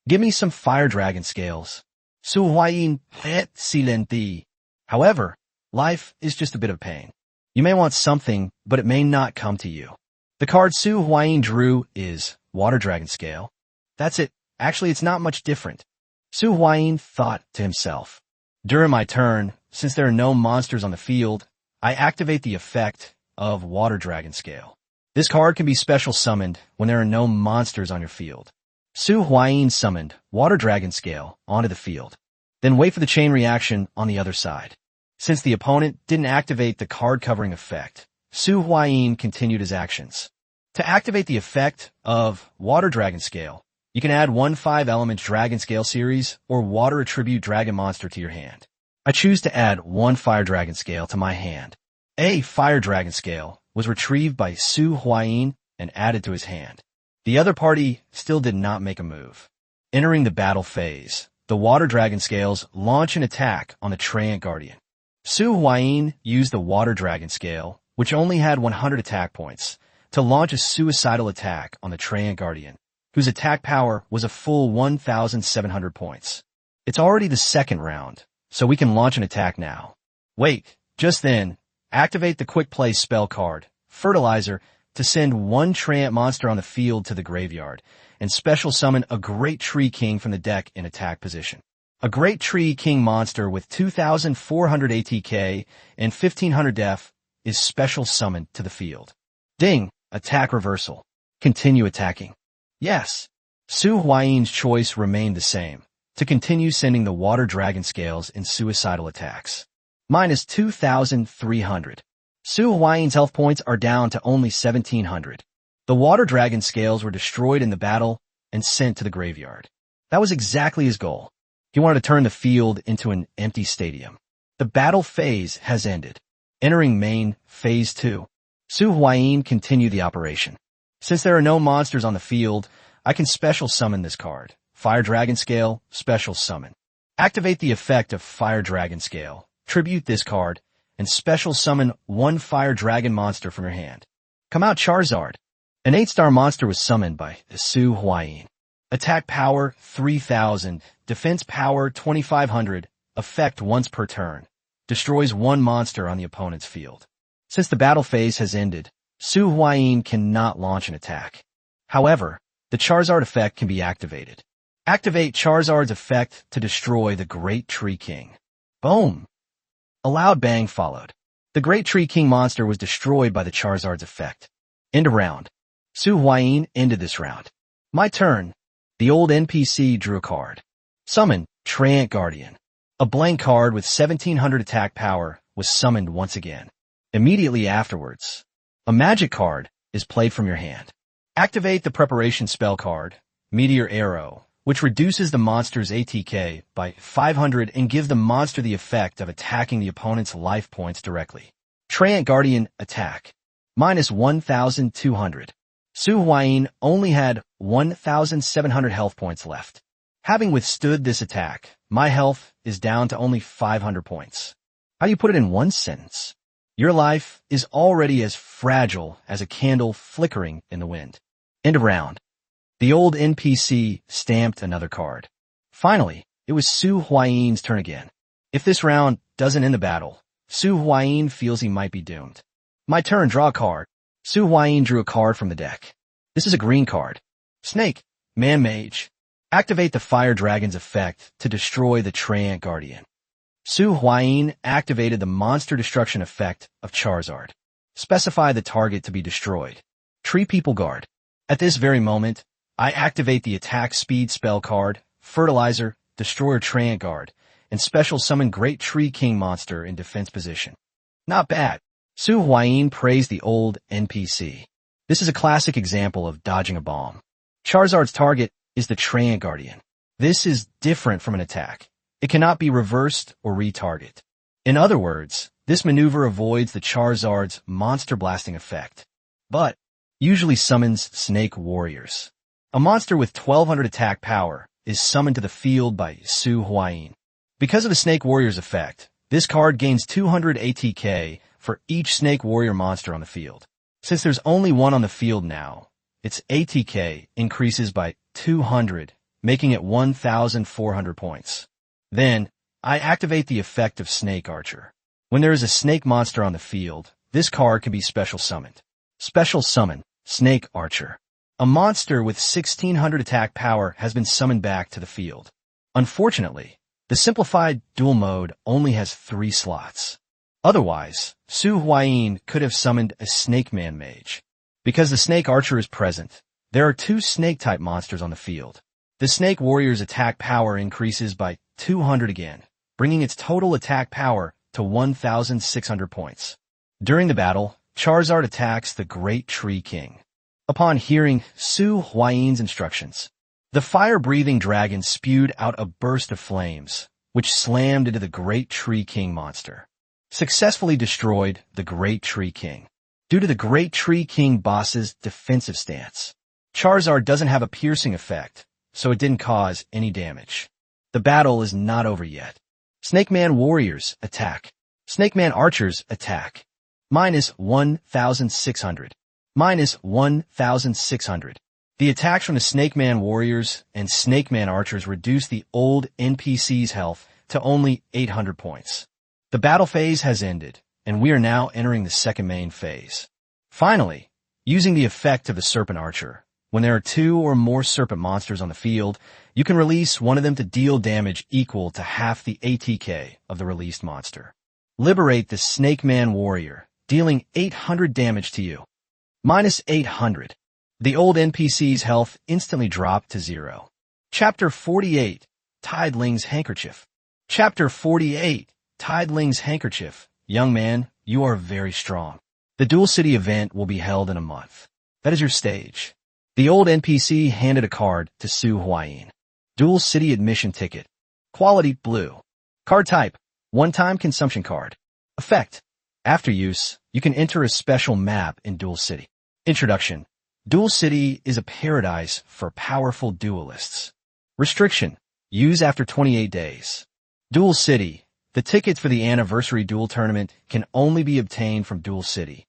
Give me some Fire Dragon Scales. Su Huayin het silenti. However, life is just a bit of pain. You may want something, but it may not come to you. The card Su Huayin drew is Water Dragon Scale. That's it. Actually, it's not much different. Su Huayin thought to himself. During my turn, since there are no monsters on the field, I activate the effect of Water Dragon Scale. This card can be special summoned when there are no monsters on your field. Su Huayin summoned Water Dragon Scale onto the field. Then wait for the chain reaction on the other side. Since the opponent didn't activate the card covering effect, Su Huayin continued his actions. To activate the effect of Water Dragon Scale, you can add 1 5-element Dragon Scale series or Water Attribute Dragon Monster to your hand. I choose to add 1 Fire Dragon Scale to my hand. A Fire Dragon Scale was retrieved by Su Huayin and added to his hand. The other party still did not make a move. Entering the battle phase, the Water Dragon Scales launch an attack on the Treant Guardian. Su Huayin used the Water Dragon Scale, which only had 100 attack points, to launch a suicidal attack on the Treant Guardian, whose attack power was a full 1,700 points. It's already the second round, so we can launch an attack now. Wait, just then, activate the Quick Play spell card, Fertilizer, to send one Treant monster on the field to the graveyard, and special summon a Great Tree King from the deck in attack position. A Great Tree King monster with 2,400 ATK and 1,500 def is special summoned to the field. Ding! Attack reversal. Continue attacking. Yes. Su Huayin's choice remained the same, to continue sending the Water Dragon Scales in suicidal attacks. Minus 2,300. Su Huayin's health points are down to only 1,700. The Water Dragon Scales were destroyed in the battle and sent to the graveyard. That was exactly his goal. He wanted to turn the field into an empty stadium. The battle phase has ended. Entering main phase 2. Su Huayin continued the operation. Since there are no monsters on the field, I can special summon this card. Fire Dragon Scale, special summon. Activate the effect of Fire Dragon Scale. Tribute this card, and special summon one Fire Dragon monster from your hand. Come out Charizard. An 8-star monster was summoned by Su Huayin. Attack power 3,000, defense power 2,500, effect once per turn. Destroys one monster on the opponent's field. Since the battle phase has ended, Su Huayin cannot launch an attack. However, the Charizard effect can be activated. Activate Charizard's effect to destroy the Great Tree King. Boom! A loud bang followed. The Great Tree King monster was destroyed by the Charizard's effect. End of round. Su Huayin ended this round. My turn. The old NPC drew a card. Summon Treant Guardian. A blank card with 1,700 attack power was summoned once again. Immediately afterwards, a magic card is played from your hand. Activate the preparation spell card, Meteor Arrow, which reduces the monster's ATK by 500 and give the monster the effect of attacking the opponent's life points directly. Treant Guardian attack. Minus 1,200. Su Huayin only had 1,700 health points left. Having withstood this attack, my health is down to only 500 points. How do you put it in one sentence? Your life is already as fragile as a candle flickering in the wind. End of round. The old NPC stamped another card. Finally, it was Su Huayin's turn again. If this round doesn't end the battle, Su Huayin feels he might be doomed. My turn, draw a card. Su Huayin drew a card from the deck. This is a green card. Snake, Man Mage. Activate the Fire Dragon's effect to destroy the Treant Guardian. Su Huayin activated the Monster Destruction effect of Charizard. Specify the target to be destroyed. Tree People Guard. At this very moment, I activate the Attack Speed spell card, Fertilizer, Destroyer Treant Guard, and special summon Great Tree King monster in defense position. Not bad. Su Huayin praised the old NPC. This is a classic example of dodging a bomb. Charizard's target is the Treant Guardian. This is different from an attack. It cannot be reversed or retarget. In other words, this maneuver avoids the Charizard's monster blasting effect, but usually summons Snake Warriors. A monster with 1,200 attack power is summoned to the field by Su Huayin. Because of the Snake Warriors effect, this card gains 200 ATK for each Snake Warrior monster on the field. Since there's only one on the field now, its ATK increases by 200, making it 1,400 points. Then, I activate the effect of Snake Archer. When there is a snake monster on the field, this card can be special summoned. Special summon, Snake Archer. A monster with 1,600 attack power has been summoned back to the field. Unfortunately, the simplified dual mode only has 3 slots. Otherwise, Su Huayin could have summoned a Snake Man Mage. Because the Snake Archer is present, there are 2 Snake-type monsters on the field. The Snake Warrior's attack power increases by 200 again, bringing its total attack power to 1,600 points. During the battle, Charizard attacks the Great Tree King. Upon hearing Su Huayin's instructions, the fire-breathing dragon spewed out a burst of flames, which slammed into the Great Tree King monster. successfully destroyed the Great Tree King. Due to the Great Tree King boss's defensive stance, Charizard doesn't have a piercing effect, so it didn't cause any damage. The battle is not over yet. Snake Man Warriors attack. Snake Man Archers attack. Minus 1,600. Minus 1,600. The attacks from the Snake Man Warriors and Snake Man Archers reduce the old NPC's health to only 800 points. The battle phase has ended, and we are now entering the second main phase. Finally, using the effect of the Serpent Archer, when there are 2 or more serpent monsters on the field, you can release one of them to deal damage equal to half the ATK of the released monster. Liberate the Snake Man Warrior, dealing 800 damage to you. Minus 800. The old NPC's health instantly dropped to 0. Chapter 48, Tideling's Handkerchief. Chapter 48, Tideling's Handkerchief. Young man, you are very strong. The Duel City event will be held in a month. That is your stage. The old NPC handed a card to Su Huayin. Duel City admission ticket. Quality blue. Card type, one-time consumption card. Effect, after use, you can enter a special map in Duel City. Introduction. Duel City is a paradise for powerful duelists. Restriction, use after 28 days. Duel City, the tickets for the anniversary duel tournament can only be obtained from Duel City.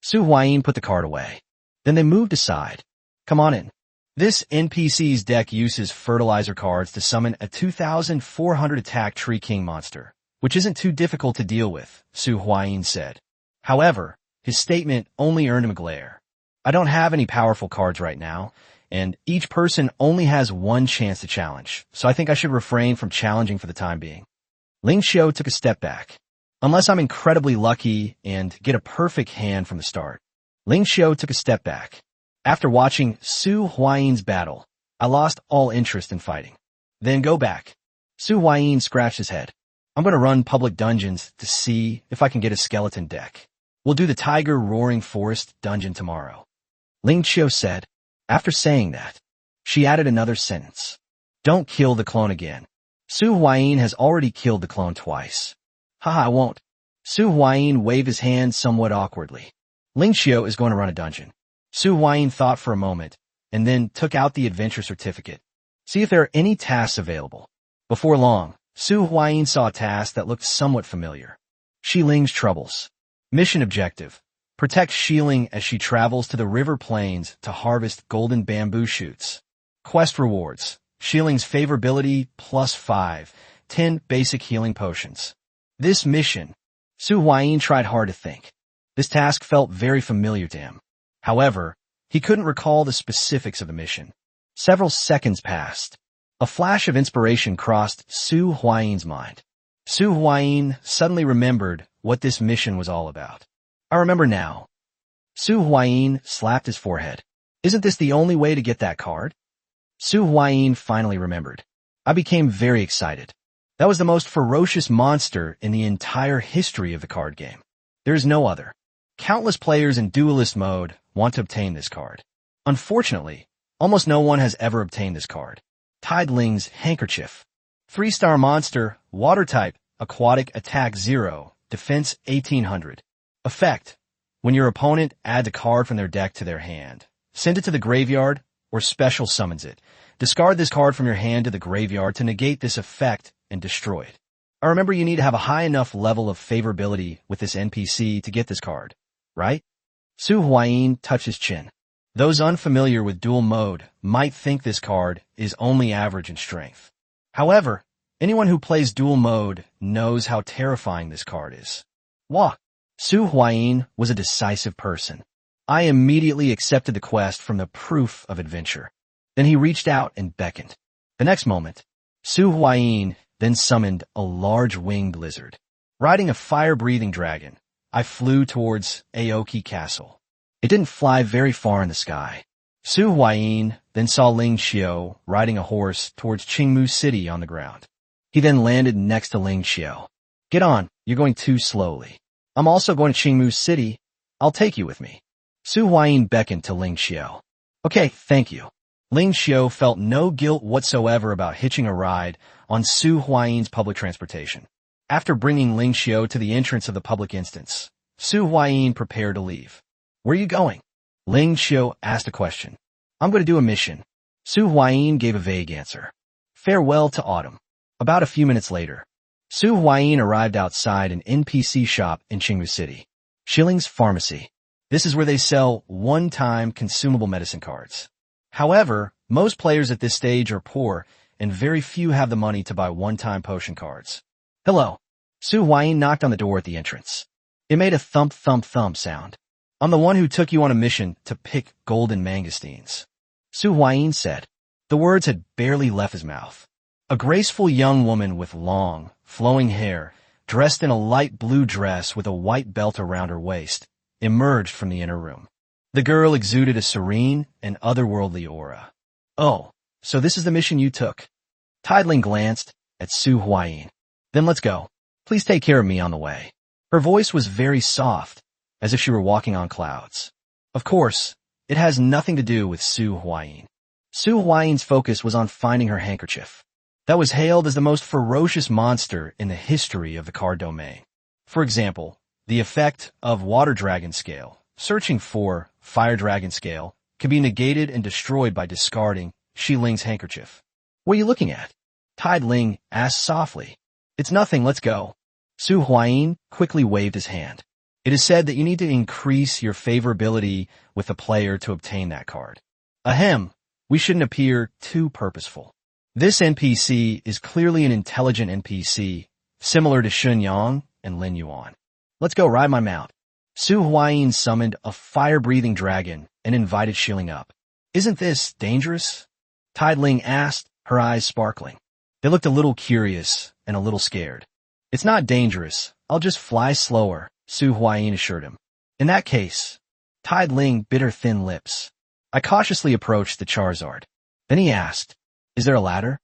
Su Huayin put the card away. Then they moved aside. Come on in. This NPC's deck uses fertilizer cards to summon a 2,400 attack Tree King monster, which isn't too difficult to deal with, Su Huayin said. However, his statement only earned him a glare. I don't have any powerful cards right now, and each person only has one chance to challenge, so I think I should refrain from challenging for the time being. Ling Xiao took a step back. Unless I'm incredibly lucky and get a perfect hand from the start. Ling Xiao took a step back. After watching Su Huayin's battle, I lost all interest in fighting. Then go back. Su Huayin scratched his head. I'm going to run public dungeons to see if I can get a skeleton deck. We'll do the Tiger Roaring Forest dungeon tomorrow. Ling Xiao said. After saying that, she added another sentence. Don't kill the clone again. Su Huayin has already killed the clone twice. Haha, I won't. Su Huayin waved his hand somewhat awkwardly. Ling Xiao is going to run a dungeon. Su Huayin thought for a moment, and then took out the adventure certificate. See if there are any tasks available. Before long, Su Huayin saw a task that looked somewhat familiar. Shiling's Troubles. Mission objective. Protect Xiling as she travels to the river plains to harvest golden bamboo shoots. Quest rewards. Shiling's favorability +5, 10 basic healing potions. This mission. Su Huayin tried hard to think. This task felt very familiar to him. However, he couldn't recall the specifics of the mission. Several seconds passed. A flash of inspiration crossed Su Huayin's mind. Su Huayin suddenly remembered what this mission was all about. I remember now. Su Huayin slapped his forehead. Isn't this the only way to get that card? Su Huayin finally remembered. I became very excited. That was the most ferocious monster in the entire history of the card game. There is no other. Countless players in duelist mode want to obtain this card. Unfortunately, almost no one has ever obtained this card. Tideling's Handkerchief. 3-star monster, water type, aquatic, attack 0, defense 1800. Effect. When your opponent adds a card from their deck to their hand, send it to the graveyard or special summons it. Discard this card from your hand to the graveyard to negate this effect and destroy it. I remember you need to have a high enough level of favorability with this NPC to get this card, right? Su Huayin touched his chin. Those unfamiliar with duel mode might think this card is only average in strength. However, anyone who plays duel mode knows how terrifying this card is. Wah! Su Huayin was a decisive person. I immediately accepted the quest from the proof of adventure. Then he reached out and beckoned. The next moment, Su Huayin then summoned a large winged lizard. Riding a fire-breathing dragon, I flew towards Aoki Castle. It didn't fly very far in the sky. Su Huayin then saw Ling Xiao riding a horse towards Qingmu City on the ground. He then landed next to Ling Xiao. Get on, you're going too slowly. I'm also going to Qingmu City. I'll take you with me. Su Huayin beckoned to Ling Xiao. Okay, thank you. Ling Xiao felt no guilt whatsoever about hitching a ride on Su Huayin's public transportation. After bringing Ling Xiao to the entrance of the public instance, Su Huayin prepared to leave. Where are you going? Ling Xiao asked a question. I'm going to do a mission. Su Huayin gave a vague answer. Farewell to autumn. About a few minutes later, Su Huayin arrived outside an NPC shop in Qingwu City. Shilling's Pharmacy. This is where they sell one-time consumable medicine cards. However, most players at this stage are poor, and very few have the money to buy one-time potion cards. Hello. Su Huayin knocked on the door at the entrance. It made a thump thump thump sound. I'm the one who took you on a mission to pick golden mangosteens. Su Huayin said. The words had barely left his mouth. A graceful young woman with long, flowing hair, dressed in a light blue dress with a white belt around her waist, emerged from the inner room. The girl exuded a serene and otherworldly aura. Oh, so this is the mission you took. Tideling glanced at Su Huayin. Then let's go. Please take care of me on the way. Her voice was very soft, as if she were walking on clouds. Of course, it has nothing to do with Su Huayin. Su Huayin's focus was on finding her handkerchief. That was hailed as the most ferocious monster in the history of the card domain. For example, the effect of Water Dragon Scale, searching for Fire Dragon Scale, can be negated and destroyed by discarding Shiling's handkerchief. What are you looking at? Tideling asked softly. It's nothing, let's go. Su Huayin quickly waved his hand. It is said that you need to increase your favorability with the player to obtain that card. Ahem, we shouldn't appear too purposeful. This NPC is clearly an intelligent NPC, similar to Shun Yang and Lin Yuan. Let's go ride my mount. Su Huayin summoned a fire-breathing dragon and invited Shilling up. Isn't this dangerous? Tideling asked, her eyes sparkling. They looked a little curious and a little scared. It's not dangerous. I'll just fly slower, Su Huayin assured him. In that case, Tideling bit her thin lips. I cautiously approached the Charizard. Then he asked, is there a ladder?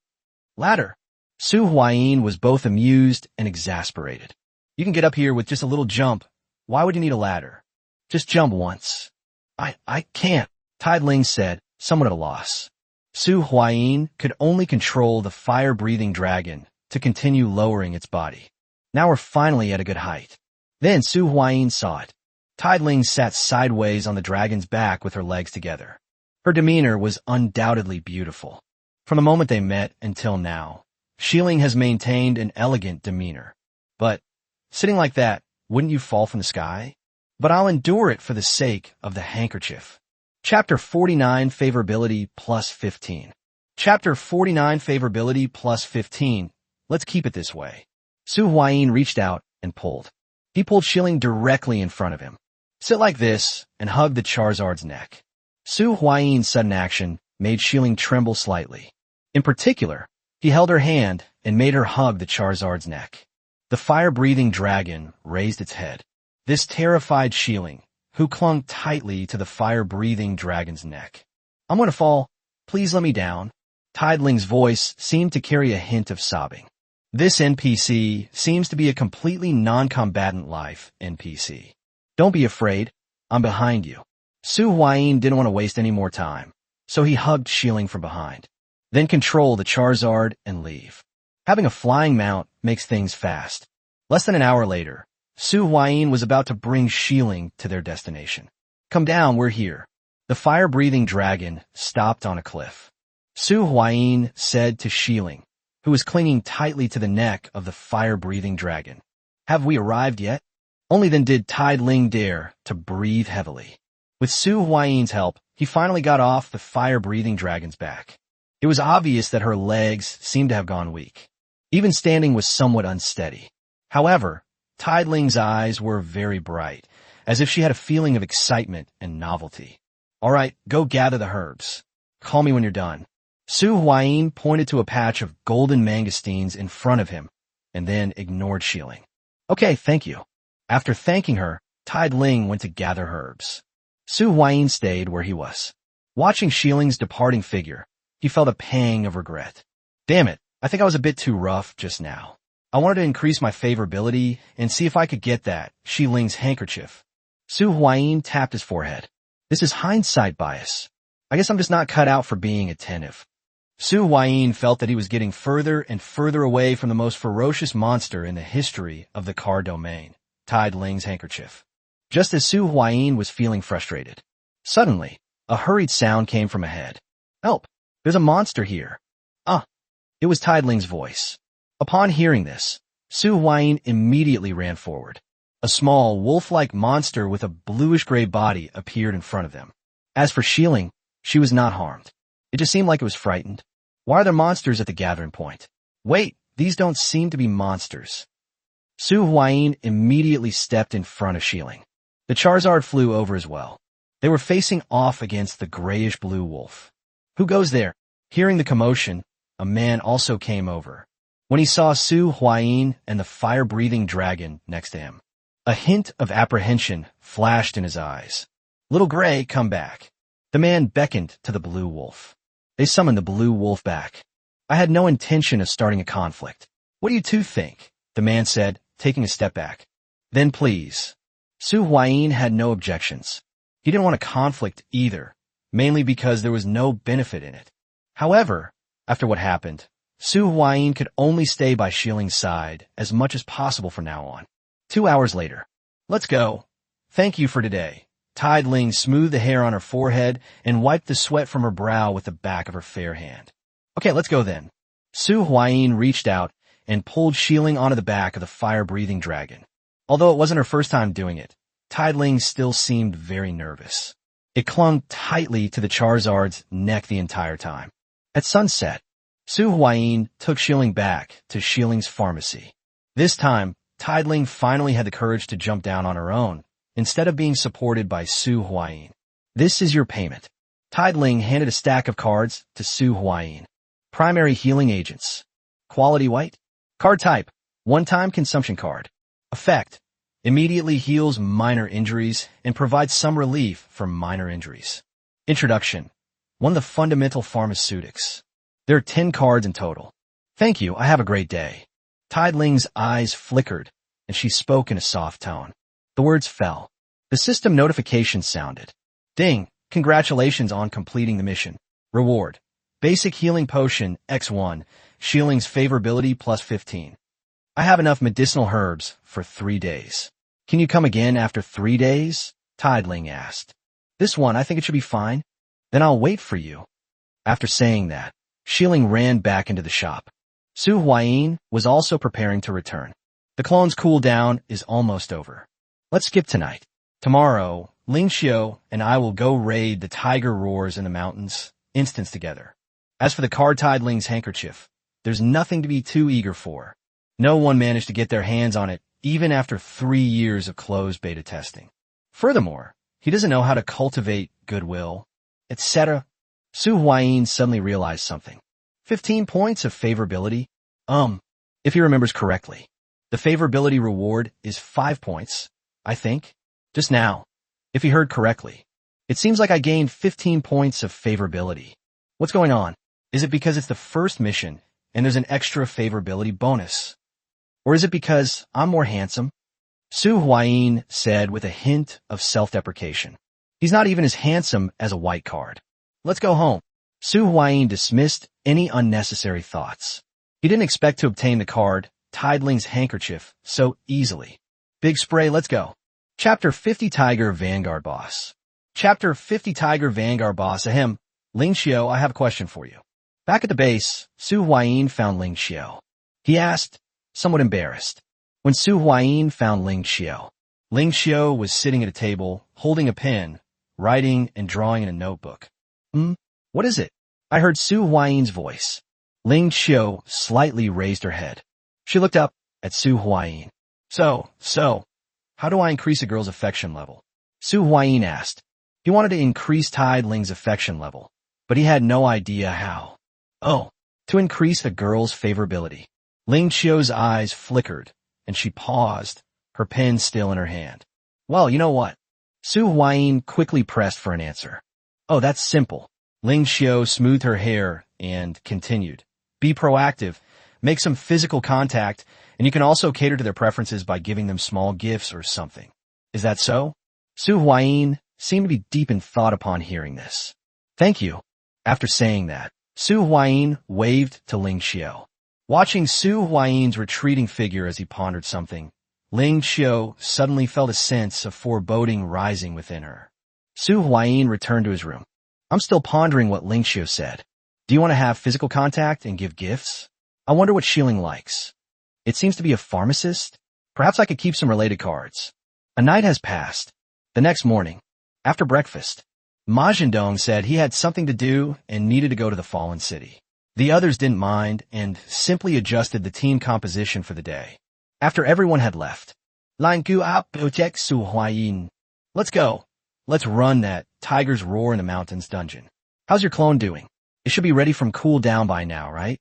Ladder? Su Huayin was both amused and exasperated. You can get up here with just a little jump. Why would you need a ladder? Just jump once. I can't, Tideling said, somewhat at a loss. Su Huayin could only control the fire-breathing dragon to continue lowering its body. Now we're finally at a good height. Then Su Huayin saw it. Tideling sat sideways on the dragon's back with her legs together. Her demeanor was undoubtedly beautiful. From the moment they met until now, Shilling has maintained an elegant demeanor. But, sitting like that, wouldn't you fall from the sky? But I'll endure it for the sake of the handkerchief. Chapter 49 Favorability plus 15. Chapter 49 Favorability plus 15. Let's keep it this way. Su Huayin reached out and pulled. He pulled Shilling directly in front of him. Sit like this and hug the Charizard's neck. Su Huayin's sudden action made Shilling tremble slightly. In particular, he held her hand and made her hug the Charizard's neck. The fire-breathing dragon raised its head. This terrified Shilling, who clung tightly to the fire-breathing dragon's neck. I'm going to fall. Please let me down. Tideling's voice seemed to carry a hint of sobbing. This NPC seems to be a completely non-combatant life NPC. Don't be afraid. I'm behind you. Su Huayin didn't want to waste any more time, so he hugged Shilling from behind. Then control the Charizard and leave. Having a flying mount makes things fast. Less than an hour later, Su Huayin was about to bring Shilling to their destination. Come down, we're here. The fire-breathing dragon stopped on a cliff. Su Huayin said to Shilling, who was clinging tightly to the neck of the fire-breathing dragon. Have we arrived yet? Only then did Tideling dare to breathe heavily. With Su Huayin's help, he finally got off the fire-breathing dragon's back. It was obvious that her legs seemed to have gone weak. Even standing was somewhat unsteady. However, Tideling's eyes were very bright, as if she had a feeling of excitement and novelty. All right, go gather the herbs. Call me when you're done. Su Huayin pointed to a patch of golden mangosteens in front of him, and then ignored Shilling. Okay, thank you. After thanking her, Tideling went to gather herbs. Su Huayin stayed where he was. Watching Shilling's departing figure, he felt a pang of regret. Damn it, I think I was a bit too rough just now. I wanted to increase my favorability and see if I could get that, Shiling's handkerchief. Su Huayin tapped his forehead. This is hindsight bias. I guess I'm just not cut out for being attentive. Su Huayin felt that he was getting further and further away from the most ferocious monster in the history of the card domain, Tide Ling's handkerchief. Just as Su Huayin was feeling frustrated, suddenly, a hurried sound came from ahead. "Help! There's a monster here." "Ah!" It was Tide Ling's voice. Upon hearing this, Su Huayin immediately ran forward. A small, wolf-like monster with a bluish-gray body appeared in front of them. As for Xiling, she was not harmed. It just seemed like it was frightened. "Why are there monsters at the gathering point?" "Wait, these don't seem to be monsters." Su Huayin immediately stepped in front of Xiling. The Charizard flew over as well. They were facing off against the grayish-blue wolf. "Who goes there?" Hearing the commotion, a man also came over. When he saw Su Huayin and the fire-breathing dragon next to him, a hint of apprehension flashed in his eyes. "Little Gray, come back." The man beckoned to the blue wolf. They summoned the blue wolf back. "I had no intention of starting a conflict. What do you two think?" the man said, taking a step back. "Then please." Su Huayin had no objections. He didn't want a conflict either, mainly because there was no benefit in it. However, after what happened, Su Huayin could only stay by Xiling's side as much as possible from now on. 2 hours later. "Let's go. Thank you for today." Tide Ling smoothed the hair on her forehead and wiped the sweat from her brow with the back of her fair hand. "Okay, let's go then." Su Huayin reached out and pulled Xiling onto the back of the fire-breathing dragon. Although it wasn't her first time doing it, Tide Ling still seemed very nervous. It clung tightly to the Charizard's neck the entire time. At sunset, Su Huayin took Xiling back to Xiling's pharmacy. This time, Tide Ling finally had the courage to jump down on her own, instead of being supported by Su Huayin. "This is your payment." Tide Ling handed a stack of cards to Su Huayin. Primary healing agents. Quality white. Card type, one-time consumption card. Effect, immediately heals minor injuries and provides some relief for minor injuries. Introduction, one of the fundamental pharmaceutics. There are 10 cards in total. "Thank you, I have a great day." Tide Ling's eyes flickered, and she spoke in a soft tone. The words fell. The system notification sounded. "Ding, congratulations on completing the mission. Reward, basic healing potion X1, Xiling's favorability plus 15. I have enough medicinal herbs for 3 days. Can you come again after 3 days?" Tide Ling asked. "This one, I think it should be fine. Then I'll wait for you." After saying that, Xiling ran back into the shop. Su Huayin was also preparing to return. The clone's cool down is almost over. "Let's skip tonight. Tomorrow, Ling Xiao and I will go raid the Tiger Roars in the mountains, instance together. As for the card Tide Ling's handkerchief, there's nothing to be too eager for. No one managed to get their hands on it, even after 3 years of closed beta testing. Furthermore, he doesn't know how to cultivate goodwill, etc." Su Huayin suddenly realized something. 15 points of favorability? If he remembers correctly. The favorability reward is 5 points, I think. Just now. If he heard correctly. It seems like I gained 15 points of favorability. What's going on? Is it because it's the first mission and there's an extra favorability bonus? Or is it because I'm more handsome? Su Huayin said with a hint of self-deprecation. He's not even as handsome as a white card. Let's go home. Su Huayin dismissed any unnecessary thoughts. He didn't expect to obtain the card, Tide Ling's handkerchief, so easily. Big spray, let's go. Chapter 50 Tiger Vanguard Boss. Chapter 50 Tiger Vanguard Boss. Ahem. Ling Xiao, I have a question for you. Back at the base, Su Huayin found Ling Xiao. He asked, somewhat embarrassed. When Su Huayin found Ling Xiao was sitting at a table, holding a pen, writing and drawing in a notebook. What is it? I heard Su Huayin's voice. Ling Xiao slightly raised her head. She looked up at Su Huayin. So, how do I increase a girl's affection level? Su Huayin asked. He wanted to increase Tide Ling's affection level, but he had no idea how. Oh, to increase a girl's favorability. Ling Xiao's eyes flickered, and she paused, her pen still in her hand. Well, you know what? Su Huayin quickly pressed for an answer. Oh, that's simple. Ling Xiao smoothed her hair and continued. Be proactive, make some physical contact, and you can also cater to their preferences by giving them small gifts or something. Is that so? Su Huayin seemed to be deep in thought upon hearing this. Thank you. After saying that, Su Huayin waved to Ling Xiao. Watching Su Huayin's retreating figure as he pondered something, Ling Xiao suddenly felt a sense of foreboding rising within her. Su Huayin returned to his room. I'm still pondering what Ling Xiao said. Do you want to have physical contact and give gifts? I wonder what Xiling likes. It seems to be a pharmacist. Perhaps I could keep some related cards. A night has passed. The next morning, after breakfast, Ma Zhendong said he had something to do and needed to go to the Fallen City. The others didn't mind and simply adjusted the team composition for the day. After everyone had left, Lan Gu Ap Project Su Huayin. Let's go. Let's run that Tiger's Roar in the Mountains dungeon. How's your clone doing? It should be ready from cool down by now, right?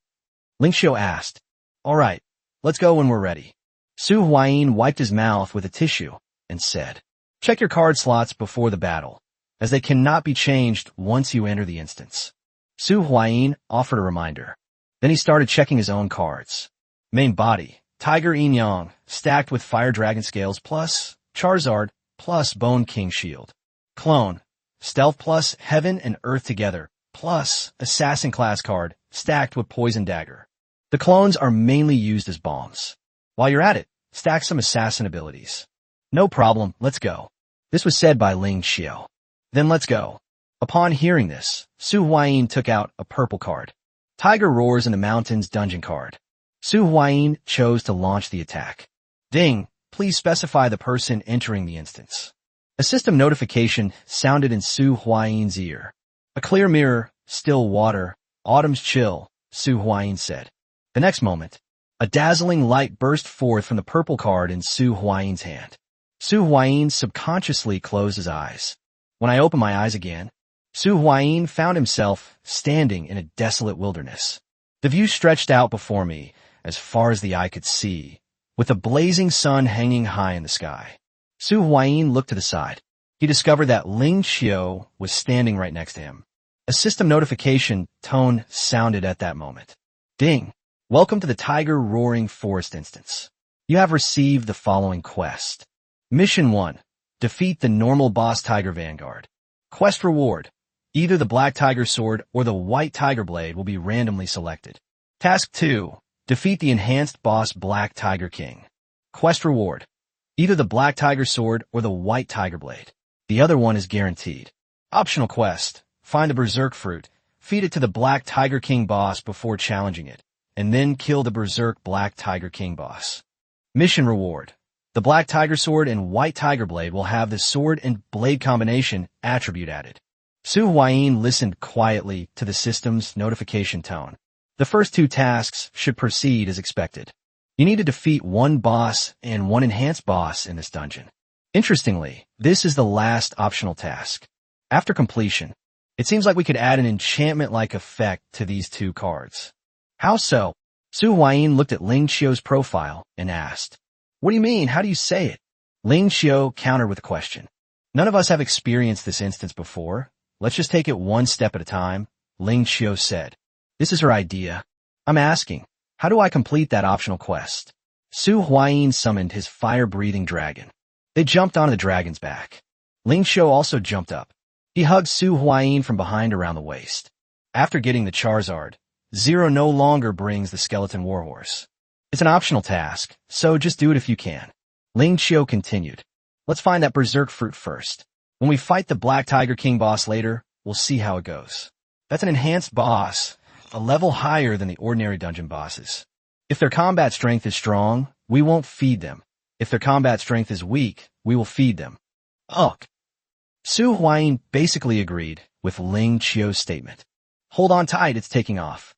Ling Xiao asked. All right, let's go when we're ready. Su Huayin wiped his mouth with a tissue and said, check your card slots before the battle, as they cannot be changed once you enter the instance. Su Huayin offered a reminder. Then he started checking his own cards. Main body, Tiger Yin Yang, stacked with Fire Dragon Scales plus Charizard plus Bone King Shield. Clone, Stealth plus Heaven and Earth together, plus Assassin class card, stacked with Poison Dagger. The clones are mainly used as bombs. While you're at it, stack some assassin abilities. No problem, let's go. This was said by Ling Xiao. Then let's go. Upon hearing this, Su Huayin took out a purple card. Tiger Roars in the Mountains dungeon card. Su Huayin chose to launch the attack. Ding, please specify the person entering the instance. A system notification sounded in Su Huayin's ear. A clear mirror, still water, autumn's chill, Su Huayin said. The next moment, a dazzling light burst forth from the purple card in Su Huayin's hand. Su Huayin subconsciously closed his eyes. When I opened my eyes again, Su Huayin found himself standing in a desolate wilderness. The view stretched out before me, as far as the eye could see, with a blazing sun hanging high in the sky. Su Huayin looked to the side. He discovered that Ling Xiao was standing right next to him. A system notification tone sounded at that moment. Ding! Welcome to the Tiger Roaring Forest instance. You have received the following quest. Mission 1. Defeat the normal boss Tiger Vanguard. Quest reward. Either the Black Tiger Sword or the White Tiger Blade will be randomly selected. Task 2. Defeat the enhanced boss Black Tiger King. Quest reward. Either the Black Tiger Sword or the White Tiger Blade. The other one is guaranteed. Optional quest. Find the Berserk Fruit. Feed it to the Black Tiger King boss before challenging it, and then kill the Berserk Black Tiger King boss. Mission reward. The Black Tiger Sword and White Tiger Blade will have the sword and blade combination attribute added. Su Huayin listened quietly to the system's notification tone. The first two tasks should proceed as expected. You need to defeat one boss and one enhanced boss in this dungeon. Interestingly, this is the last optional task. After completion, it seems like we could add an enchantment-like effect to these two cards. How so? Su Huayin looked at Ling Xiao's profile and asked, What do you mean? How do you say it? Ling Xiao countered with a question. None of us have experienced this instance before. Let's just take it one step at a time, Ling Xiao said. This is her idea. I'm asking, how do I complete that optional quest? Su Huayin summoned his fire-breathing dragon. They jumped onto the dragon's back. Ling Xiao also jumped up. He hugged Su Huayin from behind around the waist. After getting the Charizard, Zero no longer brings the Skeleton Warhorse. It's an optional task, so just do it if you can. Ling Xiao continued. Let's find that Berserk Fruit first. When we fight the Black Tiger King boss later, we'll see how it goes. That's an enhanced boss, a level higher than the ordinary dungeon bosses. If their combat strength is strong, we won't feed them. If their combat strength is weak, we will feed them. Ugh. Su Huayin basically agreed with Ling Xiao's statement. Hold on tight, it's taking off.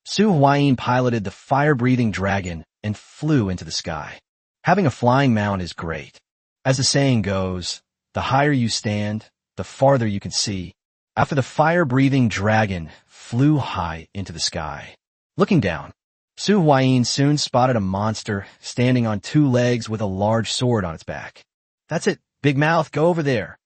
Su Huayin piloted the fire-breathing dragon and flew into the sky. Having a flying mount is great. As the saying goes, the higher you stand, the farther you can see. After the fire-breathing dragon flew high into the sky. Looking down, Su Huayin soon spotted a monster standing on two legs with a large sword on its back. That's it, Big Mouth, go over there.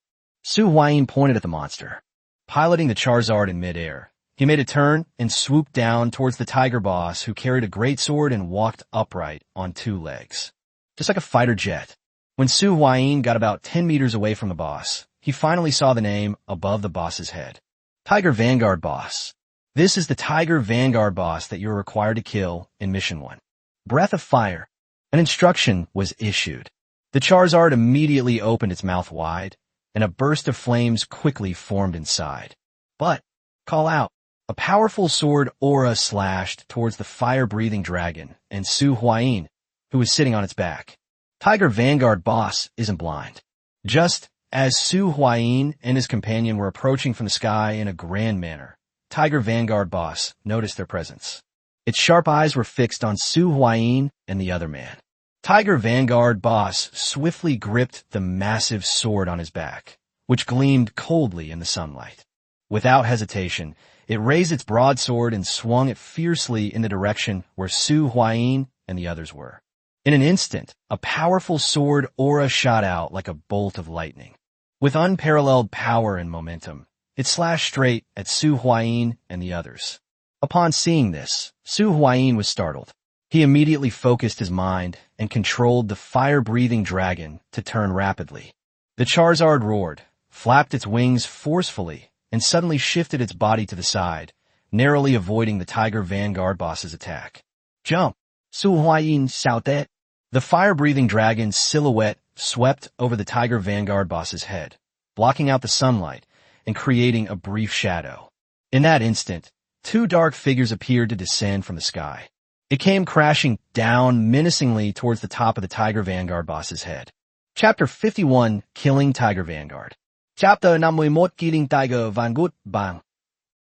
Su Huayin pointed at the monster. Piloting the Charizard in midair, he made a turn and swooped down towards the tiger boss who carried a great sword and walked upright on two legs. Just like a fighter jet. When Su Huayin got about 10 meters away from the boss, he finally saw the name above the boss's head. Tiger Vanguard boss. This is the Tiger Vanguard boss that you're required to kill in Mission 1. Breath of Fire. An instruction was issued. The Charizard immediately opened its mouth wide, and a burst of flames quickly formed inside. But, call out. A powerful sword aura slashed towards the fire-breathing dragon and Su Huayin, who was sitting on its back. Tiger Vanguard boss isn't blind. Just as Su Huayin and his companion were approaching from the sky in a grand manner, Tiger Vanguard boss noticed their presence. Its sharp eyes were fixed on Su Huayin and the other man. Tiger Vanguard boss swiftly gripped the massive sword on his back, which gleamed coldly in the sunlight. Without hesitation, it raised its broadsword and swung it fiercely in the direction where Su Huayin and the others were. In an instant, a powerful sword aura shot out like a bolt of lightning. With unparalleled power and momentum, it slashed straight at Su Huayin and the others. Upon seeing this, Su Huayin was startled. He immediately focused his mind and controlled the fire-breathing dragon to turn rapidly. The Charizard roared, flapped its wings forcefully, and suddenly shifted its body to the side, narrowly avoiding the Tiger Vanguard boss's attack. Jump! Su Huayin shouted. The fire-breathing dragon's silhouette swept over the Tiger Vanguard boss's head, blocking out the sunlight and creating a brief shadow. In that instant, two dark figures appeared to descend from the sky. It came crashing down menacingly towards the top of the Tiger Vanguard boss's head. Chapter 51, Killing Tiger Vanguard. Chapter 51, Killing Tiger Vanguard Bang.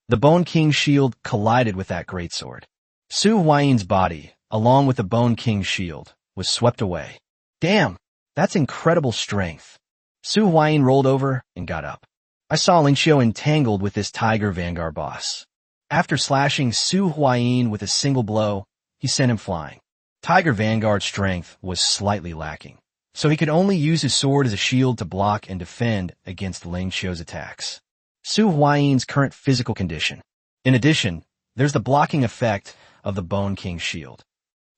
The Bone King's shield collided with that greatsword. Su Huayin's body, along with the Bone King's shield, was swept away. Damn, that's incredible strength. Su Huayin rolled over and got up. I saw Ling Xiao entangled with this Tiger Vanguard boss. After slashing Su Huayin with a single blow, he sent him flying. Tiger Vanguard's strength was slightly lacking, so he could only use his sword as a shield to block and defend against Ling Xiao's attacks. Su Huayin's current physical condition. In addition, there's the blocking effect of the Bone King's shield.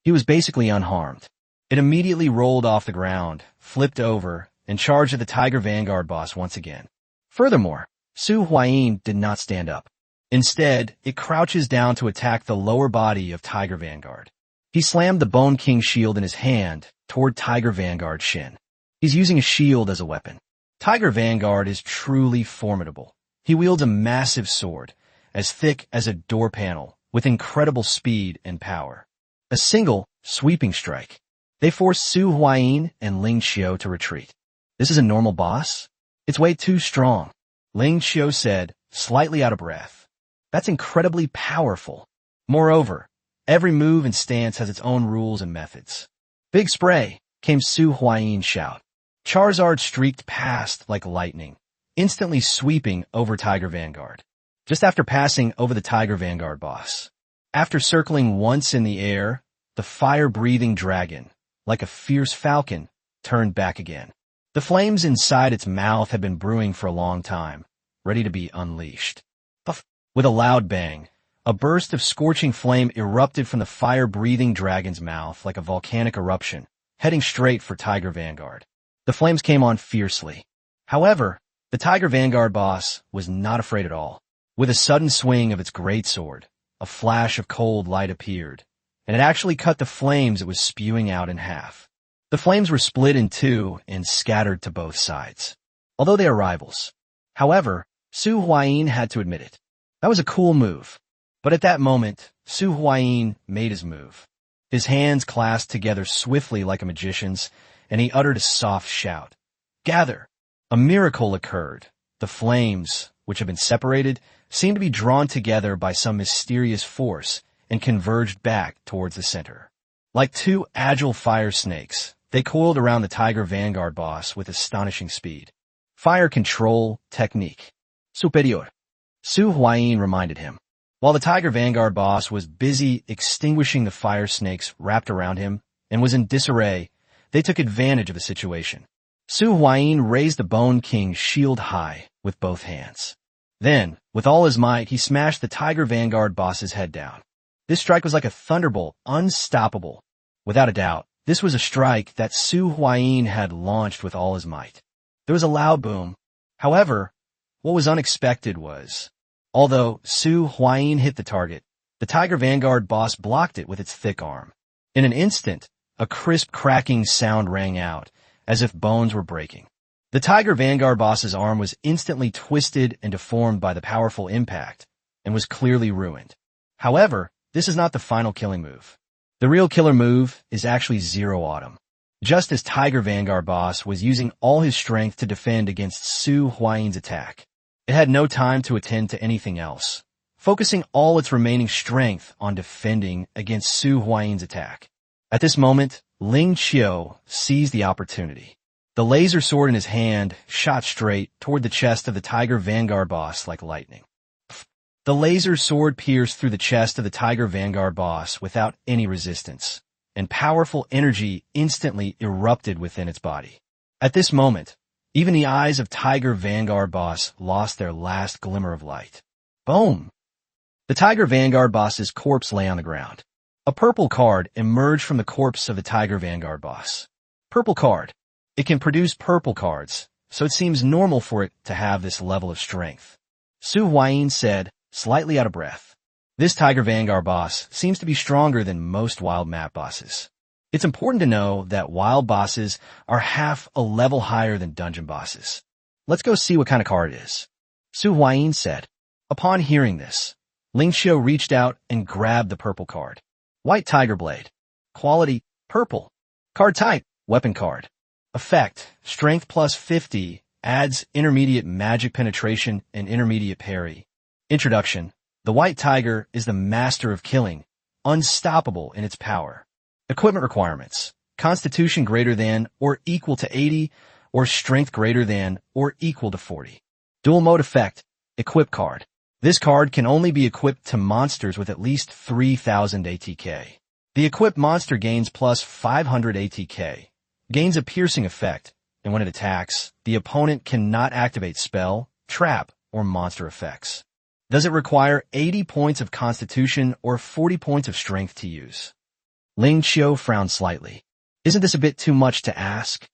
He was basically unharmed. It immediately rolled off the ground, flipped over, and charged at the Tiger Vanguard boss once again. Furthermore, Su Huayin did not stand up. Instead, it crouches down to attack the lower body of Tiger Vanguard. He slammed the Bone King's shield in his hand toward Tiger Vanguard's shin. He's using a shield as a weapon. Tiger Vanguard is truly formidable. He wields a massive sword, as thick as a door panel, with incredible speed and power. A single, sweeping strike. They forced Su Huayin and Ling Xiao to retreat. This is a normal boss? It's way too strong, Ling Xiao said, slightly out of breath. That's incredibly powerful. Moreover, every move and stance has its own rules and methods. Big spray, came Su Huayin's shout. Charizard streaked past like lightning, instantly sweeping over Tiger Vanguard. Just after passing over the Tiger Vanguard boss. After circling once in the air, the fire-breathing dragon, like a fierce falcon, turned back again. The flames inside its mouth had been brewing for a long time, ready to be unleashed. Puff! With a loud bang, a burst of scorching flame erupted from the fire-breathing dragon's mouth like a volcanic eruption, heading straight for Tiger Vanguard. The flames came on fiercely. However, the Tiger Vanguard boss was not afraid at all. With a sudden swing of its great sword, a flash of cold light appeared, and it actually cut the flames it was spewing out in half. The flames were split in two and scattered to both sides, although they are rivals. However, Su Huayin had to admit it. That was a cool move. But at that moment, Su Huayin made his move. His hands clasped together swiftly like a magician's, and he uttered a soft shout. Gather! A miracle occurred. The flames, which had been separated, seemed to be drawn together by some mysterious force and converged back towards the center. Like two agile fire snakes, they coiled around the Tiger Vanguard boss with astonishing speed. Fire control technique. Superior. Su Huayin reminded him. While the Tiger Vanguard boss was busy extinguishing the fire snakes wrapped around him and was in disarray, they took advantage of the situation. Su Huayin raised the Bone King's shield high with both hands. Then, with all his might, he smashed the Tiger Vanguard boss's head down. This strike was like a thunderbolt, unstoppable. Without a doubt, this was a strike that Su Huayin had launched with all his might. There was a loud boom. However, what was unexpected was Although Su Huayin hit the target, the Tiger Vanguard boss blocked it with its thick arm. In an instant, a crisp cracking sound rang out, as if bones were breaking. The Tiger Vanguard boss's arm was instantly twisted and deformed by the powerful impact, and was clearly ruined. However, this is not the final killing move. The real killer move is actually Zero Autumn. Just as Tiger Vanguard boss was using all his strength to defend against Su Huayin's attack, it had no time to attend to anything else, focusing all its remaining strength on defending against Su Huayin's attack. At this moment, Ling Qiu seized the opportunity. The laser sword in his hand shot straight toward the chest of the Tiger Vanguard boss like lightning. The laser sword pierced through the chest of the Tiger Vanguard boss without any resistance, and powerful energy instantly erupted within its body. At this moment, even the eyes of Tiger Vanguard boss lost their last glimmer of light. Boom! The Tiger Vanguard boss's corpse lay on the ground. A purple card emerged from the corpse of the Tiger Vanguard boss. Purple card. It can produce purple cards, so it seems normal for it to have this level of strength. Su Huayin said, slightly out of breath. This Tiger Vanguard boss seems to be stronger than most wild map bosses. It's important to know that wild bosses are half a level higher than dungeon bosses. Let's go see what kind of card it is. Su Huayin said. Upon hearing this, Ling Qiu reached out and grabbed the purple card. White Tiger Blade. Quality, purple. Card type, weapon card. Effect, strength plus 50, adds intermediate magic penetration and intermediate parry. Introduction, the White Tiger is the master of killing, unstoppable in its power. Equipment requirements, constitution greater than or equal to 80, or strength greater than or equal to 40. Dual mode effect, equip card. This card can only be equipped to monsters with at least 3,000 ATK. The equipped monster gains plus 500 ATK, gains a piercing effect, and when it attacks, the opponent cannot activate spell, trap, or monster effects. Does it require 80 points of constitution or 40 points of strength to use? Ling Qiu frowned slightly. Isn't this a bit too much to ask?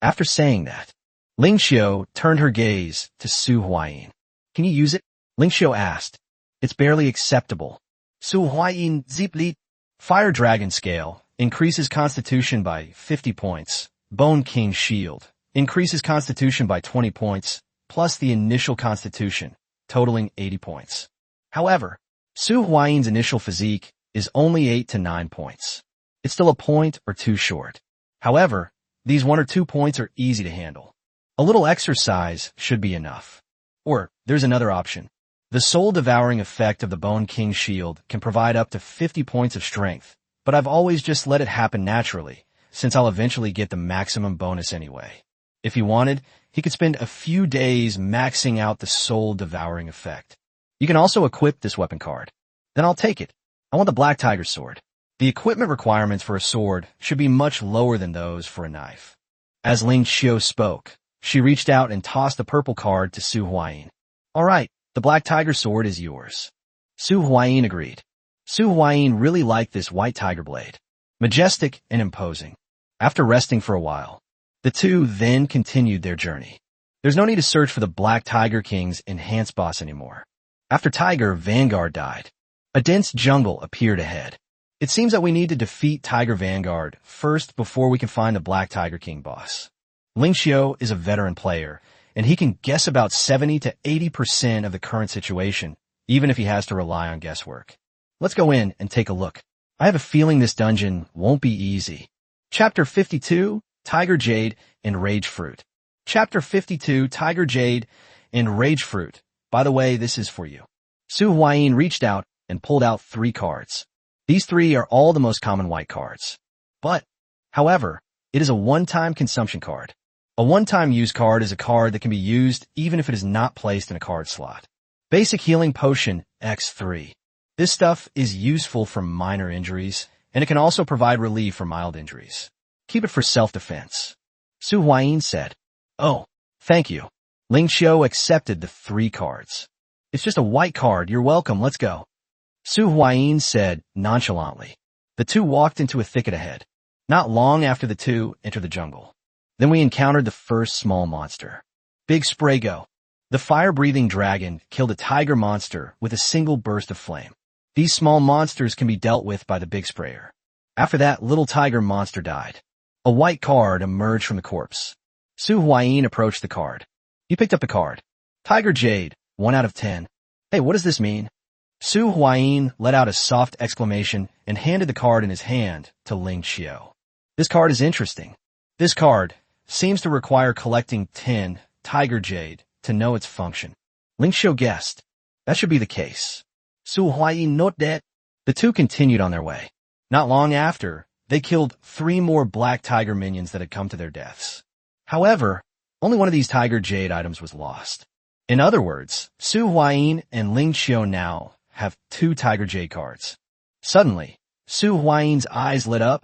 After saying that, Ling Qiu turned her gaze to Su Huayin. Can you use it? Ling Qiu asked. It's barely acceptable. Su Huayin Zipli. Fire Dragon Scale increases constitution by 50 points. Bone King Shield increases constitution by 20 points, plus the initial constitution, totaling 80 points. However, Su Huayin's initial physique is only 8 to 9 points. It's still a point or two short. However, these 1 or 2 points are easy to handle. A little exercise should be enough. Or, there's another option. The soul-devouring effect of the Bone King Shield can provide up to 50 points of strength, but I've always just let it happen naturally, since I'll eventually get the maximum bonus anyway. If he wanted, he could spend a few days maxing out the soul-devouring effect. You can also equip this weapon card. Then I'll take it. I want the Black Tiger Sword. The equipment requirements for a sword should be much lower than those for a knife. As Ling Qiu spoke, she reached out and tossed the purple card to Su Huayin. All right, the Black Tiger Sword is yours. Su Huayin agreed. Su Huayin really liked this White Tiger Blade. Majestic and imposing. After resting for a while, the two then continued their journey. There's no need to search for the Black Tiger King's enhanced boss anymore. After Tiger Vanguard died, a dense jungle appeared ahead. It seems that we need to defeat Tiger Vanguard first before we can find the Black Tiger King boss. Ling Qiu is a veteran player, and he can guess about 70 to 80% of the current situation, even if he has to rely on guesswork. Let's go in and take a look. I have a feeling this dungeon won't be easy. Chapter 52, Tiger Jade and Rage Fruit. Chapter 52, Tiger Jade and Rage Fruit. By the way, this is for you. Su Huayin reached out and pulled out 3 cards. These 3 are all the most common white cards. But, however, it is a one-time consumption card. A one-time use card is a card that can be used even if it is not placed in a card slot. Basic Healing Potion X3. This stuff is useful for minor injuries, and it can also provide relief for mild injuries. Keep it for self-defense. Su Huayin said. Oh, thank you. Ling Qiu accepted the 3 cards. It's just a white card, you're welcome, let's go. Su Huayin said nonchalantly. The two walked into a thicket ahead. Not long after the two entered the jungle. Then we encountered the first small monster. Big Sprago. The fire-breathing dragon killed a tiger monster with a single burst of flame. These small monsters can be dealt with by the big sprayer. After that, little tiger monster died. A white card emerged from the corpse. Su Huayin approached the card. He picked up the card. Tiger Jade, 1 out of 10. Hey, what does this mean? Su Huayin let out a soft exclamation and handed the card in his hand to Ling Qiu. This card is interesting. This card seems to require collecting 10 Tiger Jade to know its function. Ling Qiu guessed. That should be the case. Su Huayin noted that. The two continued on their way. Not long after, they killed 3 more black tiger minions that had come to their deaths. However, only one of these Tiger Jade items was lost. In other words, Su Huayin and Ling Qiu now have 2 Tiger Jade cards. Suddenly, Su Huayin's eyes lit up,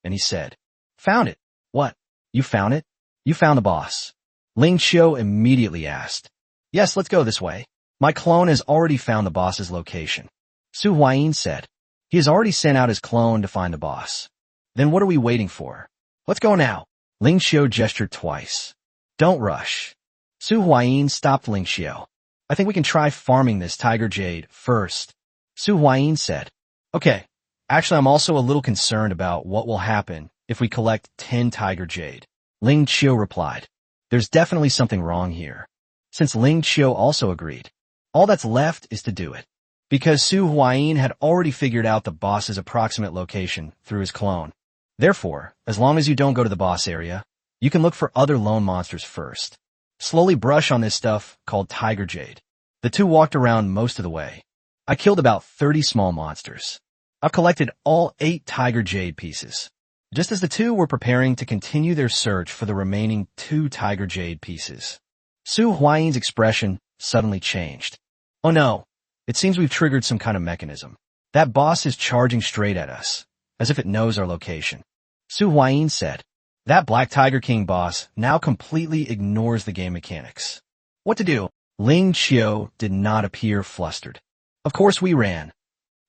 and he said, "Found it." "What? You found it? You found the boss?" Ling Qiu immediately asked. "Yes, let's go this way. My clone has already found the boss's location." Su Huayin said. "He has already sent out his clone to find the boss. Then what are we waiting for? Let's go now." Ling Qiu gestured twice. "Don't rush." Su Huayin stopped Ling Qiu. "I think we can try farming this Tiger Jade first." Su Huayin said. "Okay, actually I'm also a little concerned about what will happen if we collect 10 Tiger Jade." Ling Qiu replied. "There's definitely something wrong here." Since Ling Qiu also agreed, all that's left is to do it. Because Su Huayin had already figured out the boss's approximate location through his clone. Therefore, as long as you don't go to the boss area, you can look for other lone monsters first. Slowly brush on this stuff called Tiger Jade. The two walked around most of the way. I killed about 30 small monsters. I've collected all 8 Tiger Jade pieces. Just as the two were preparing to continue their search for the remaining 2 Tiger Jade pieces, Su Huayin's expression suddenly changed. "Oh no, it seems we've triggered some kind of mechanism. That boss is charging straight at us, as if it knows our location." Su Huayin said. "That Black Tiger King boss now completely ignores the game mechanics. What to do?" Ling Qiu did not appear flustered. "Of course we ran."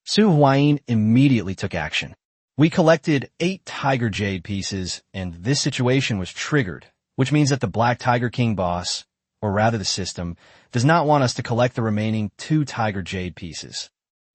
Su Huayin immediately took action. "We collected 8 Tiger Jade pieces, and this situation was triggered, which means that the Black Tiger King boss, or rather the system, does not want us to collect the remaining 2 Tiger Jade pieces."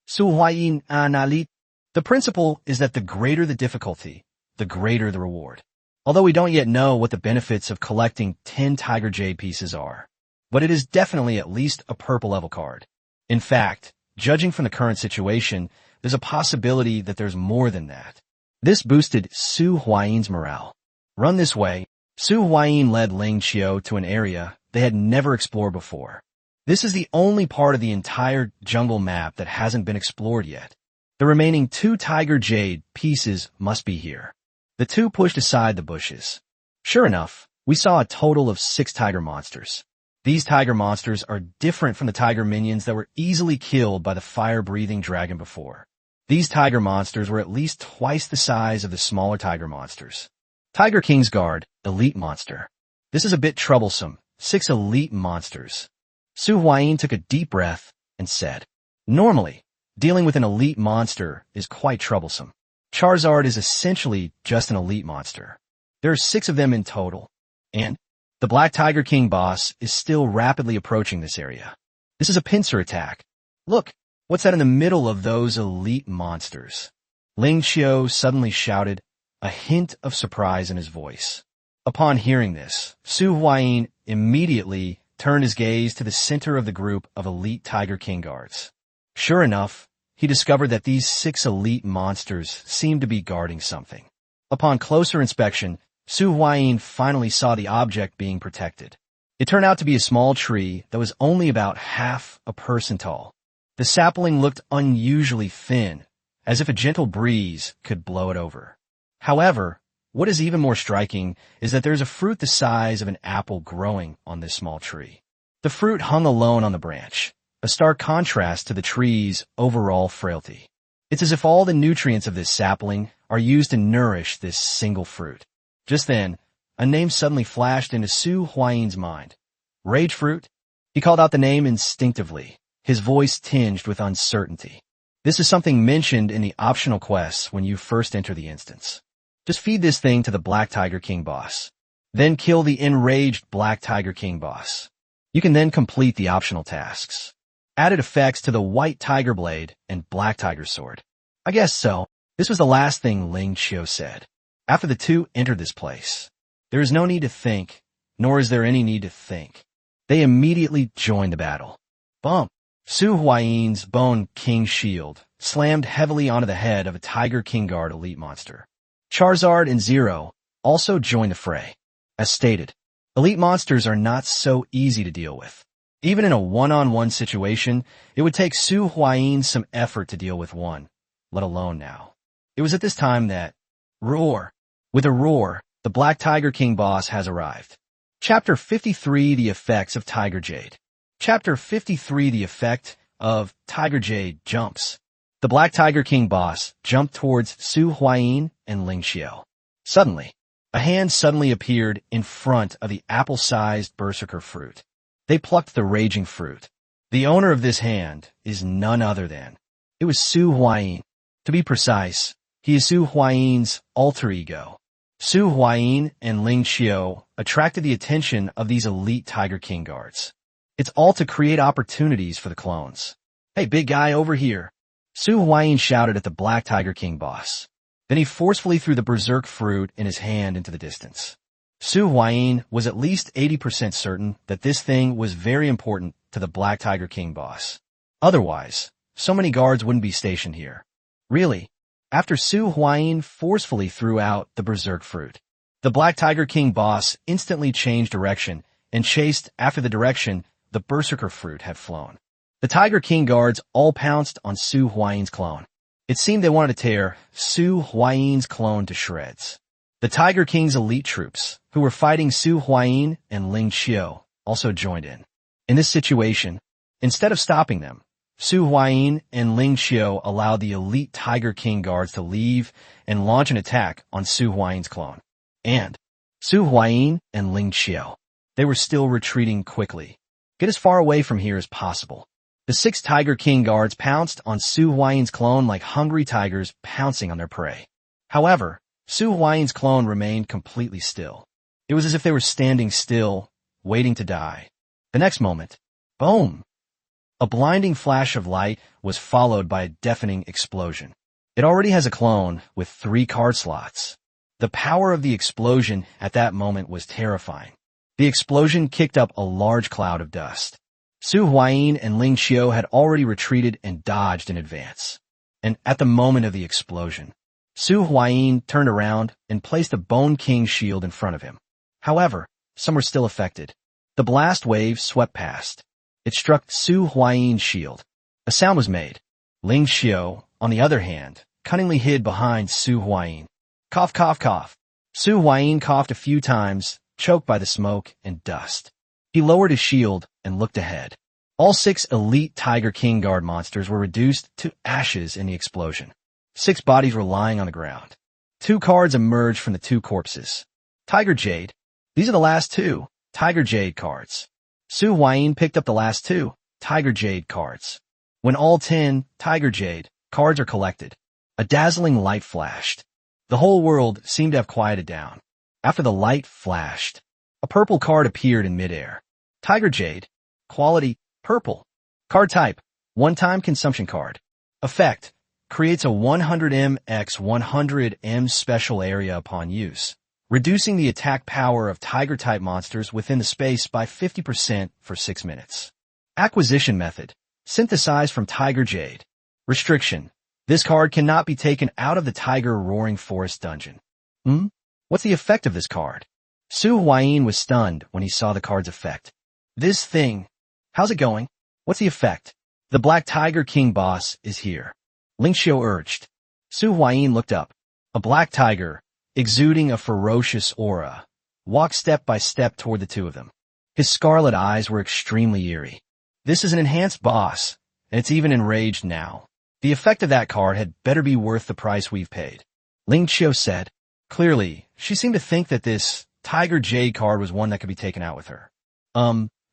Su Huayin analyzed. "The principle is that the greater the difficulty, the greater the reward. Although we don't yet know what the benefits of collecting 10 Tiger Jade pieces are, but it is definitely at least a purple level card. In fact, judging from the current situation, there's a possibility that there's more than that." This boosted Su Huayin's morale. "Run this way." Su Huayin led Ling Qiu to an area they had never explored before. This is the only part of the entire jungle map that hasn't been explored yet. The remaining 2 Tiger Jade pieces must be here. The two pushed aside the bushes. Sure enough, we saw a total of 6 tiger monsters. These tiger monsters are different from the tiger minions that were easily killed by the fire-breathing dragon before. These tiger monsters were at least twice the size of the smaller tiger monsters. Tiger King's Guard, elite monster. This is a bit troublesome. 6 elite monsters. Su Huayin took a deep breath and said, "Normally, dealing with an elite monster is quite troublesome. Charizard is essentially just an elite monster. There are 6 of them in total. And the Black Tiger King boss is still rapidly approaching this area. This is a pincer attack. Look, what's that in the middle of those elite monsters?" Ling Qiu suddenly shouted, a hint of surprise in his voice. Upon hearing this, Su Huayin immediately turned his gaze to the center of the group of elite Tiger King guards. Sure enough, he discovered that these 6 elite monsters seemed to be guarding something. Upon closer inspection, Su Huayin finally saw the object being protected. It turned out to be a small tree that was only about half a person tall. The sapling looked unusually thin, as if a gentle breeze could blow it over. However, what is even more striking is that there's a fruit the size of an apple growing on this small tree. The fruit hung alone on the branch, a stark contrast to the tree's overall frailty. It's as if all the nutrients of this sapling are used to nourish this single fruit. Just then, a name suddenly flashed into Su Huayin's mind. Rage Fruit? He called out the name instinctively, his voice tinged with uncertainty. This is something mentioned in the optional quests when you first enter the instance. Just feed this thing to the Black Tiger King boss. Then kill the enraged Black Tiger King boss. You can then complete the optional tasks. Added effects to the White Tiger Blade and Black Tiger Sword. I guess so. This was the last thing Ling Qiu said. After the two entered this place, there is no need to think, nor is there any need to think. They immediately joined the battle. Bump! Su Huayin's Bone King Shield slammed heavily onto the head of a Tiger King Guard elite monster. Charizard and Zero also joined the fray. As stated, elite monsters are not so easy to deal with. Even in a one-on-one situation, it would take Su Huayin some effort to deal with one, let alone now. It was at this time that, roar! With a roar, the Black Tiger King boss has arrived. Chapter 53, The Effects of Tiger Jade. Chapter 53, The Effect of Tiger Jade Jumps. The Black Tiger King boss jumped towards Su Huayin and Ling Qiu. Suddenly, a hand suddenly appeared in front of the apple-sized berserker fruit. They plucked the raging fruit. The owner of this hand is none other than. It was Su Huayin. To be precise, he is Su Huayin's alter ego. Su Huayin and Ling Qiu attracted the attention of these elite Tiger King guards. It's all to create opportunities for the clones. Hey, big guy over here. Su Huayin shouted at the Black Tiger King boss. Then he forcefully threw the berserk fruit in his hand into the distance. Su Huayin was at least 80% certain that this thing was very important to the Black Tiger King boss. Otherwise, so many guards wouldn't be stationed here. Really, after Su Huayin forcefully threw out the berserk fruit, the Black Tiger King boss instantly changed direction and chased after the direction the berserker fruit had flown. The Tiger King guards all pounced on Su Huayin's clone. It seemed they wanted to tear Su Huayin's clone to shreds. The Tiger King's elite troops, who were fighting Su Huayin and Ling Qiu, also joined in. In this situation, instead of stopping them, Su Huayin and Ling Qiu allowed the elite Tiger King guards to leave and launch an attack on Su Huayin's clone. And Su Huayin and Ling Qiu, they were still retreating quickly. Get as far away from here as possible. The 6 Tiger King guards pounced on Su Huayin's clone like hungry tigers pouncing on their prey. However, Su Huayin's clone remained completely still. It was as if they were standing still, waiting to die. The next moment, boom! A blinding flash of light was followed by a deafening explosion. It already has a clone with 3 card slots. The power of the explosion at that moment was terrifying. The explosion kicked up a large cloud of dust. Su Huayin and Ling Qiu had already retreated and dodged in advance. And at the moment of the explosion, Su Huayin turned around and placed a Bone King shield in front of him. However, some were still affected. The blast wave swept past. It struck Su Huayin's shield. A sound was made. Ling Qiu, on the other hand, cunningly hid behind Su Huayin. Cough, cough, cough. Su Huayin coughed a few times, choked by the smoke and dust. He lowered his shield and looked ahead. All 6 elite Tiger King guard monsters were reduced to ashes in the explosion. 6 bodies were lying on the ground. 2 cards emerged from the 2 corpses. Tiger Jade. These are the last 2 Tiger Jade cards. Su Huayin picked up the last 2 Tiger Jade cards. When all 10 Tiger Jade cards are collected, a dazzling light flashed. The whole world seemed to have quieted down. After the light flashed, a purple card appeared in midair. Tiger Jade. Quality, purple. Card type, one-time consumption card. Effect, creates a 100m x 100m special area upon use, reducing the attack power of Tiger-type monsters within the space by 50% for 6 minutes. Acquisition method, synthesized from Tiger Jade. Restriction, this card cannot be taken out of the Tiger Roaring Forest dungeon. What's the effect of this card? Su Huayin was stunned when he saw the card's effect. This thing, how's it going? What's the effect? The Black Tiger King boss is here. Ling Qiu urged. Su Huayin looked up. A black tiger, exuding a ferocious aura, walked step by step toward the 2 of them. His scarlet eyes were extremely eerie. This is an enhanced boss, and it's even enraged now. The effect of that card had better be worth the price we've paid. Ling Qiu said. Clearly, she seemed to think that this Tiger Jade card was one that could be taken out with her.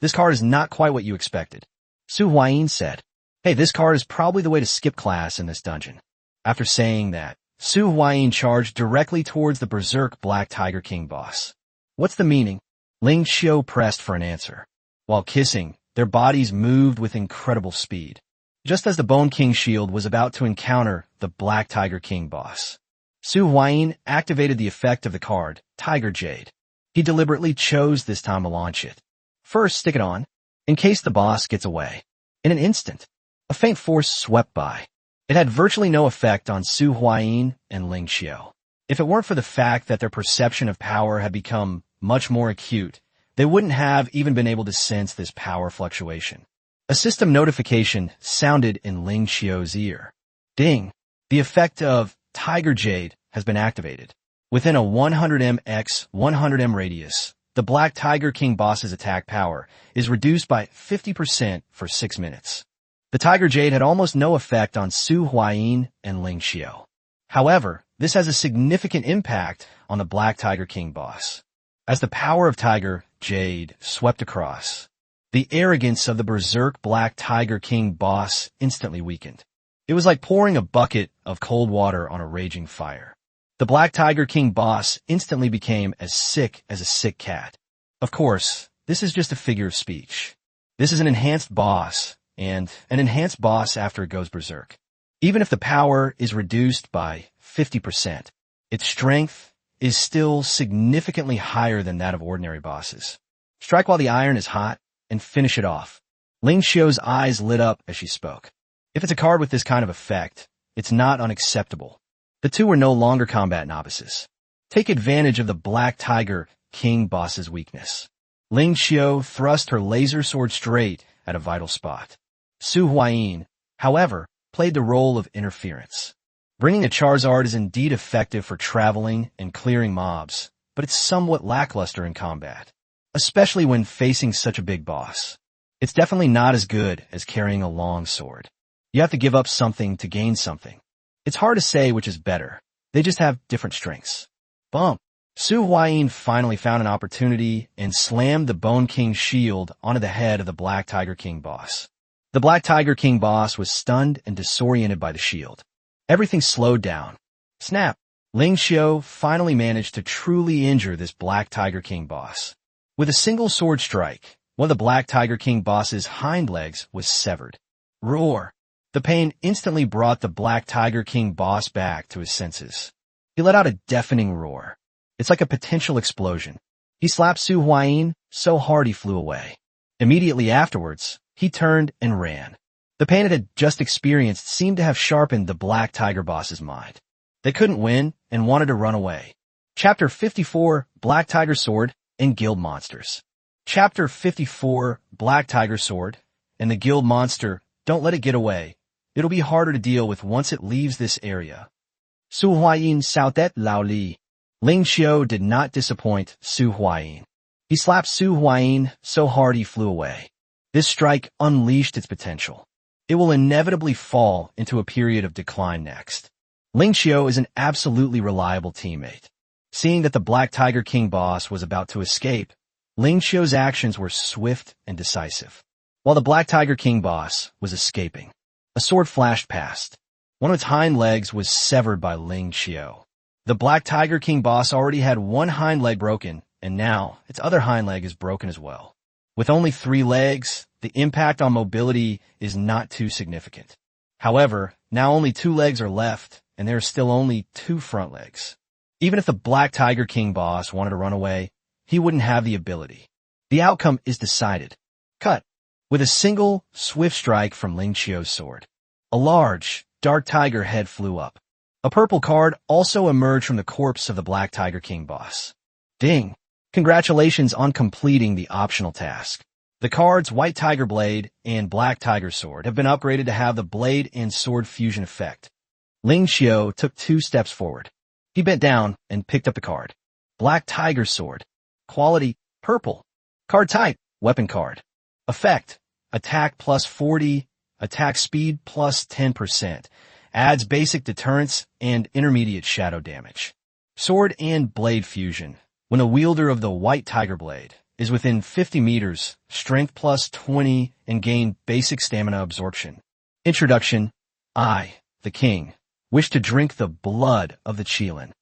This card is not quite what you expected. Su Huayin said. Hey, this card is probably the way to skip class in this dungeon. After saying that, Su Huayin charged directly towards the Berserk Black Tiger King boss. What's the meaning? Ling Qiu pressed for an answer. While kissing, their bodies moved with incredible speed. Just as the Bone King shield was about to encounter the Black Tiger King boss, Su Huayin activated the effect of the card, Tiger Jade. He deliberately chose this time to launch it. First, stick it on, in case the boss gets away. In an instant, a faint force swept by. It had virtually no effect on Su Huayin and Ling Xiao. If it weren't for the fact that their perception of power had become much more acute, they wouldn't have even been able to sense this power fluctuation. A system notification sounded in Ling Xiao's ear. Ding! The effect of Tiger Jade has been activated. Within a 100m x 100m radius, the Black Tiger King boss's attack power is reduced by 50% for 6 minutes. The Tiger Jade had almost no effect on Su Huayin and Ling Xiao. However, this has a significant impact on the Black Tiger King boss. As the power of Tiger Jade swept across, the arrogance of the berserk Black Tiger King boss instantly weakened. It was like pouring a bucket of cold water on a raging fire. The Black Tiger King boss instantly became as sick as a sick cat. Of course, this is just a figure of speech. This is an enhanced boss, and an enhanced boss after it goes berserk. Even if the power is reduced by 50%, its strength is still significantly higher than that of ordinary bosses. Strike while the iron is hot, and finish it off. Ling Xiao's eyes lit up as she spoke. If it's a card with this kind of effect, it's not unacceptable. The two were no longer combat novices. Take advantage of the Black Tiger King boss's weakness. Ling Xiao thrust her laser sword straight at a vital spot. Su Huayin, however, played the role of interference. Bringing a Charizard is indeed effective for traveling and clearing mobs, but it's somewhat lackluster in combat, especially when facing such a big boss. It's definitely not as good as carrying a long sword. You have to give up something to gain something. It's hard to say which is better. They just have different strengths. Bump! Su Huayin finally found an opportunity and slammed the Bone King shield onto the head of the Black Tiger King boss. The Black Tiger King boss was stunned and disoriented by the shield. Everything slowed down. Snap! Ling Xiao finally managed to truly injure this Black Tiger King boss. With a single sword strike, one of the Black Tiger King boss's hind legs was severed. Roar! The pain instantly brought the Black Tiger King boss back to his senses. He let out a deafening roar. It's like a potential explosion. He slapped Su Huayin so hard he flew away. Immediately afterwards, he turned and ran. The pain it had just experienced seemed to have sharpened the Black Tiger boss's mind. They couldn't win and wanted to run away. Chapter 54, Black Tiger Sword and Guild Monsters. Chapter 54, Black Tiger Sword and the Guild Monster. Don't let it get away. It'll be harder to deal with once it leaves this area. Su Huayin Sautet Lao Li. Ling Xiao did not disappoint Su Huayin. He slapped Su Huayin so hard he flew away. This strike unleashed its potential. It will inevitably fall into a period of decline next. Ling Xiao is an absolutely reliable teammate. Seeing that the Black Tiger King boss was about to escape, Ling Xiao's actions were swift and decisive. While the Black Tiger King boss was escaping, a sword flashed past. One of its hind legs was severed by Ling Xiao. The Black Tiger King boss already had one hind leg broken, and now its other hind leg is broken as well. With only 3 legs, the impact on mobility is not too significant. However, now only 2 legs are left, and there are still only 2 front legs. Even if the Black Tiger King boss wanted to run away, he wouldn't have the ability. The outcome is decided. Cut. With a single, swift strike from Ling Xiao's sword, a large, dark tiger head flew up. A purple card also emerged from the corpse of the Black Tiger King boss. Ding! Congratulations on completing the optional task. The cards White Tiger Blade and Black Tiger Sword have been upgraded to have the blade and sword fusion effect. Ling Xiao took 2 steps forward. He bent down and picked up the card. Black Tiger Sword. Quality, purple. Card type, weapon card. Effect, attack plus 40, attack speed plus 10%. Adds basic deterrence and intermediate shadow damage. Sword and blade fusion. When a wielder of the White Tiger Blade is within 50 meters, strength plus 20, and gain basic stamina absorption. Introduction. I, the king, wish to drink the blood of the Qilin.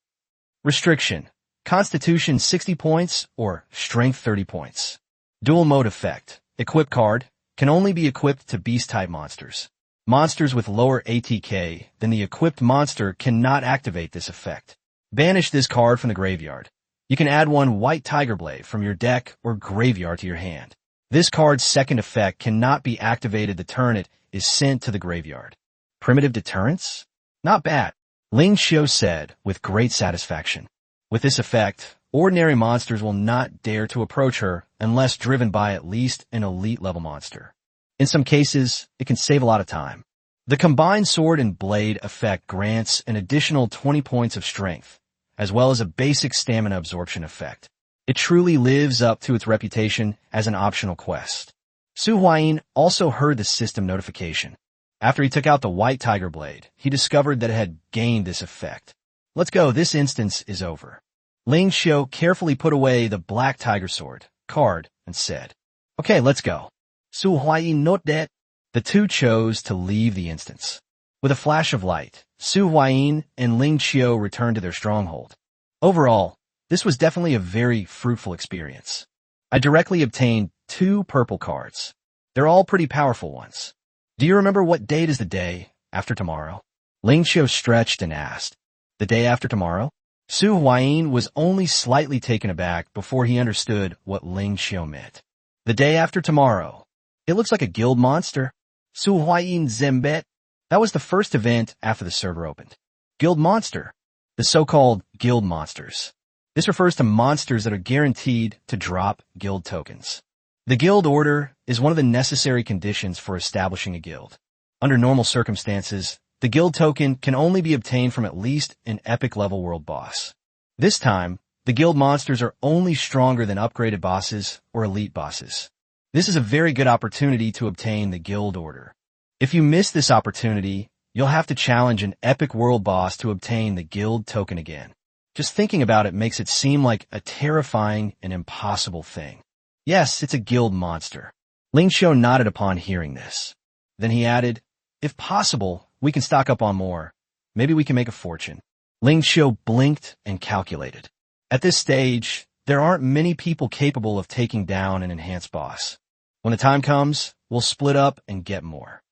Restriction. Constitution 60 points or strength 30 points. Dual mode effect. Equip card can only be equipped to beast-type monsters. Monsters with lower ATK than the equipped monster cannot activate this effect. Banish this card from the graveyard. You can add one White Tiger Blade from your deck or graveyard to your hand. This card's second effect cannot be activated the turn it is sent to the graveyard. Primitive Deterrence? Not bad, Ling Xiu said with great satisfaction. With this effect, ordinary monsters will not dare to approach her unless driven by at least an elite level monster. In some cases, it can save a lot of time. The combined sword and blade effect grants an additional 20 points of strength, as well as a basic stamina absorption effect. It truly lives up to its reputation as an optional quest. Su Huayin also heard the system notification. After he took out the White Tiger Blade, he discovered that it had gained this effect. Let's go, this instance is over. Ling Xiu carefully put away the Black Tiger Sword card and said, "Okay, let's go." Su Huayin note that. The two chose to leave the instance. With a flash of light, Su Huayin and Ling Xiu returned to their stronghold. Overall, this was definitely a very fruitful experience. I directly obtained 2 purple cards. They're all pretty powerful ones. Do you remember what date is the day after tomorrow? Ling Xiu stretched and asked. The day after tomorrow? Su Huayin was only slightly taken aback before he understood what Ling Xiu meant. The day after tomorrow. It looks like a guild monster. Su Huayin Zembet. That was the first event after the server opened. Guild monster. The so-called guild monsters. This refers to monsters that are guaranteed to drop guild tokens. The guild order is one of the necessary conditions for establishing a guild. Under normal circumstances, the guild token can only be obtained from at least an epic level world boss. This time, the guild monsters are only stronger than upgraded bosses or elite bosses. This is a very good opportunity to obtain the guild order. If you miss this opportunity, you'll have to challenge an epic world boss to obtain the guild token again. Just thinking about it makes it seem like a terrifying and impossible thing. Yes, it's a guild monster. Ling Xiu nodded upon hearing this. Then he added, if possible, we can stock up on more. Maybe we can make a fortune. Ling Xiu blinked and calculated. At this stage, there aren't many people capable of taking down an enhanced boss. When the time comes, we'll split up and get more.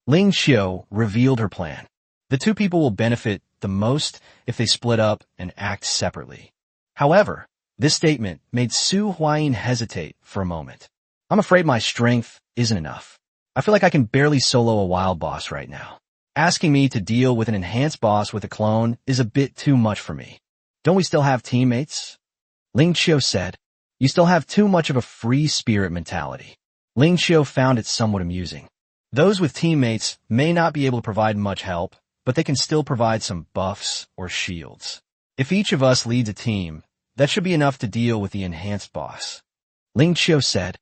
Ling Xiu revealed her plan. The 2 people will benefit the most if they split up and act separately. However, this statement made Su Huayin hesitate for a moment. I'm afraid my strength isn't enough. I feel like I can barely solo a wild boss right now. Asking me to deal with an enhanced boss with a clone is a bit too much for me. Don't we still have teammates? Ling Xiu said, you still have too much of a free spirit mentality. Ling Xiu found it somewhat amusing. Those with teammates may not be able to provide much help, but they can still provide some buffs or shields. If each of us leads a team, that should be enough to deal with the enhanced boss. Ling Xiu said,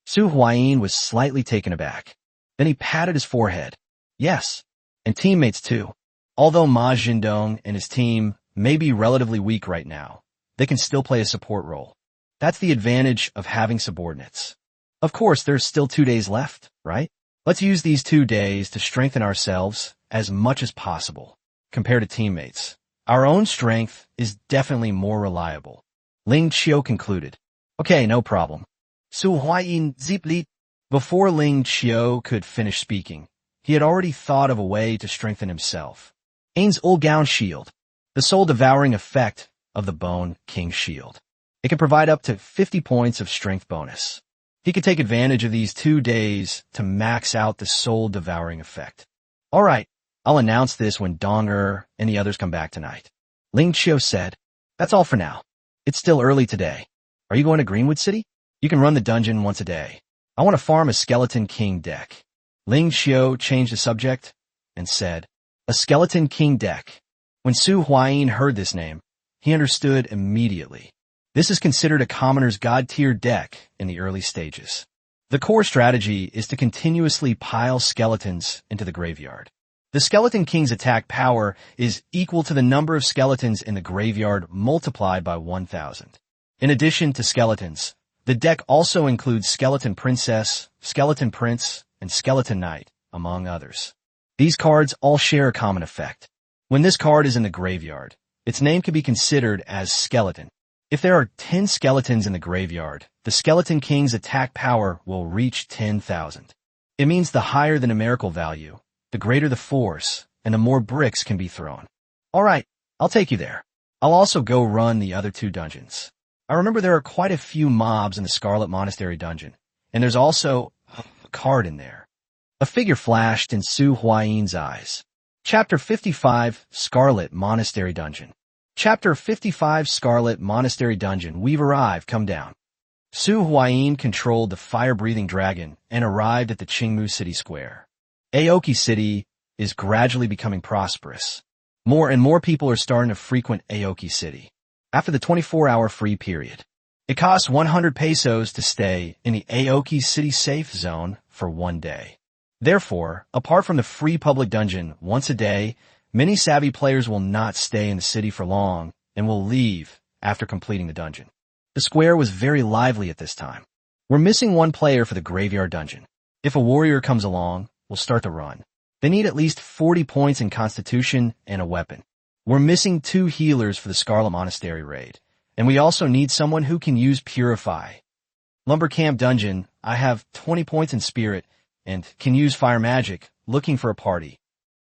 Su Huayin was slightly taken aback. Then he patted his forehead. Yes, and teammates too. Although Ma Jindong and his team may be relatively weak right now, they can still play a support role. That's the advantage of having subordinates. Of course, there's still 2 days left, right? Let's use these 2 days to strengthen ourselves as much as possible. Compared to teammates, our own strength is definitely more reliable. Ling Xiu concluded. Okay, no problem. Su Huayin Zipli. Before Ling Xiu could finish speaking, he had already thought of a way to strengthen himself. Ain's Ulgaon Shield, the soul-devouring effect of the Bone King Shield. It can provide up to 50 points of strength bonus. He could take advantage of these 2 days to max out the soul-devouring effect. All right, I'll announce this when Dong and the others come back tonight. Ling Xiu said, that's all for now. It's still early today. Are you going to Greenwood City? You can run the dungeon once a day. I want to farm a Skeleton King deck. Ling Xiu changed the subject and said, a Skeleton King deck. When Su Huayin heard this name, he understood immediately. This is considered a commoner's god-tier deck in the early stages. The core strategy is to continuously pile skeletons into the graveyard. The Skeleton King's attack power is equal to the number of skeletons in the graveyard multiplied by 1,000. In addition to skeletons, the deck also includes Skeleton Princess, Skeleton Prince, and Skeleton Knight, among others. These cards all share a common effect. When this card is in the graveyard, its name can be considered as skeleton. If there are 10 skeletons in the graveyard, the Skeleton King's attack power will reach 10,000. It means the higher the numerical value, the greater the force, and the more bricks can be thrown. Alright, I'll take you there. I'll also go run the other 2 dungeons. I remember there are quite a few mobs in the Scarlet Monastery dungeon, and there's also a card in there. A figure flashed in Su Huayin's eyes. Chapter 55, Scarlet Monastery Dungeon. Chapter 55, Scarlet Monastery Dungeon. We've arrived, come down. Su Huayin controlled the fire-breathing dragon and arrived at the Qingmu City Square. Aoki City is gradually becoming prosperous. More and more people are starting to frequent Aoki City. After the 24-hour free period, it costs 100 pesos to stay in the Aoki City safe zone for 1 day. Therefore, apart from the free public dungeon once a day, many savvy players will not stay in the city for long and will leave after completing the dungeon. The square was very lively at this time. We're missing 1 player for the graveyard dungeon. If a warrior comes along, we'll start the run. They need at least 40 points in constitution and a weapon. We're missing 2 healers for the Scarlet Monastery raid, and we also need someone who can use Purify. Lumber Camp Dungeon, I have 20 points in spirit and can use fire magic, looking for a party.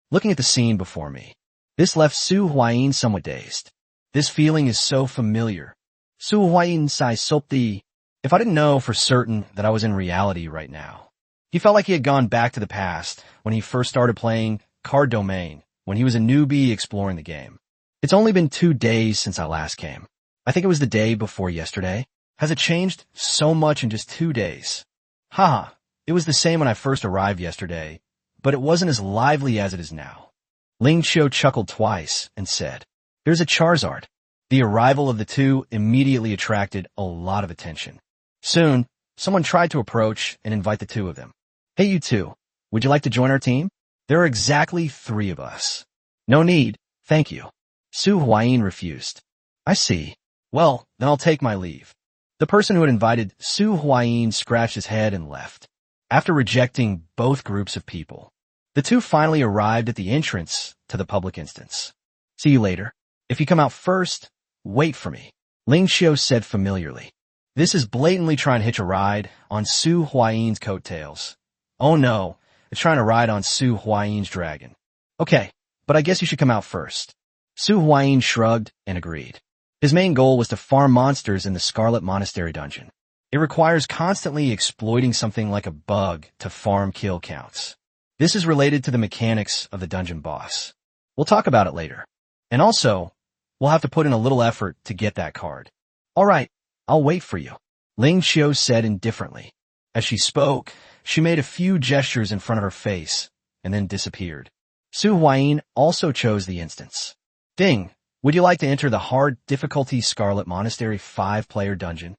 Looking at the scene before me, this left Su Huayin somewhat dazed. This feeling is so familiar. Su Huayin sai sopti. If I didn't know for certain that I was in reality right now. He felt like he had gone back to the past when he first started playing Card Domain, when he was a newbie exploring the game. It's only been 2 days since I last came. I think it was the day before yesterday. Has it changed so much in just 2 days? Haha, it was the same when I first arrived yesterday, but it wasn't as lively as it is now. Ling Qiu chuckled twice and said, "There's a Charizard." The arrival of the 2 immediately attracted a lot of attention. Soon, someone tried to approach and invite the 2 of them. "Hey, you 2, would you like to join our team? There are exactly 3 of us." "No need, thank you." Su Huayin refused. "I see. Well, then I'll take my leave." The person who had invited Su Huayin scratched his head and left. After rejecting both groups of people, the 2 finally arrived at the entrance to the public instance. "See you later. If you come out first, wait for me," Ling Qiu said familiarly. This is blatantly trying to hitch a ride on Su Huayin's coattails. Oh no, it's trying to ride on Su Huayin's dragon. "Okay, but I guess you should come out first." Su Huayin shrugged and agreed. His main goal was to farm monsters in the Scarlet Monastery dungeon. It requires constantly exploiting something like a bug to farm kill counts. This is related to the mechanics of the dungeon boss. We'll talk about it later. And also, we'll have to put in a little effort to get that card. "Alright, I'll wait for you," Ling Qiu said indifferently. As she spoke, she made a few gestures in front of her face and then disappeared. Su Huayin also chose the instance. "Ding, would you like to enter the hard difficulty Scarlet Monastery 5-player dungeon?"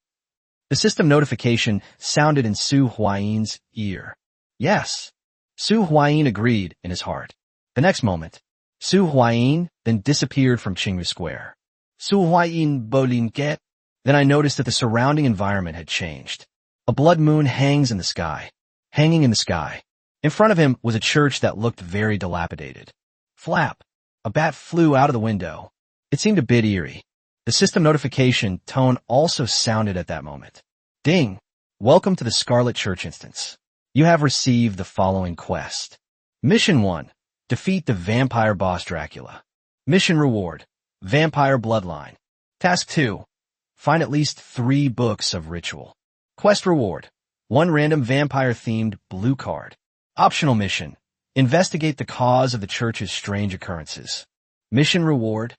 The system notification sounded in Su Huayin's ear. Yes. Su Huayin agreed in his heart. The next moment, Su Huayin then disappeared from Qingmu Square. Su Huayin bolinket. Then I noticed that the surrounding environment had changed. A blood moon hanging in the sky. In front of him was a church that looked very dilapidated. Flap. A bat flew out of the window. It seemed a bit eerie. The system notification tone also sounded at that moment. "Ding! Welcome to the Scarlet Church instance. You have received the following quest. Mission 1. Defeat the vampire boss Dracula. Mission reward. Vampire bloodline. Task 2. Find at least 3 books of ritual. Quest reward. 1 random vampire-themed blue card. Optional mission. Investigate the cause of the church's strange occurrences. Mission reward.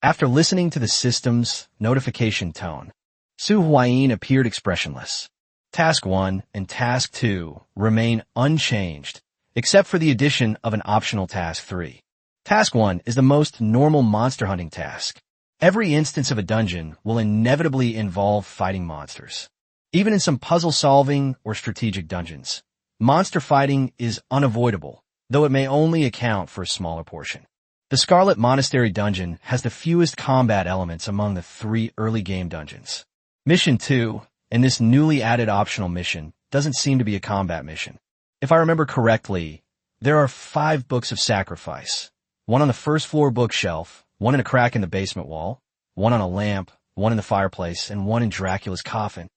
After listening to the system's notification tone, Su Huayin appeared expressionless. Task 1 and Task 2 remain unchanged, except for the addition of an optional Task 3. Task 1 is the most normal monster hunting task. Every instance of a dungeon will inevitably involve fighting monsters. Even in some puzzle-solving or strategic dungeons, monster fighting is unavoidable, though it may only account for a smaller portion. The Scarlet Monastery dungeon has the fewest combat elements among the 3 early game dungeons. Mission 2, and this newly added optional mission, doesn't seem to be a combat mission. If I remember correctly, there are 5 books of sacrifice. 1 on the first floor bookshelf, 1 in a crack in the basement wall, 1 on a lamp, one in the fireplace, and one in Dracula's coffin.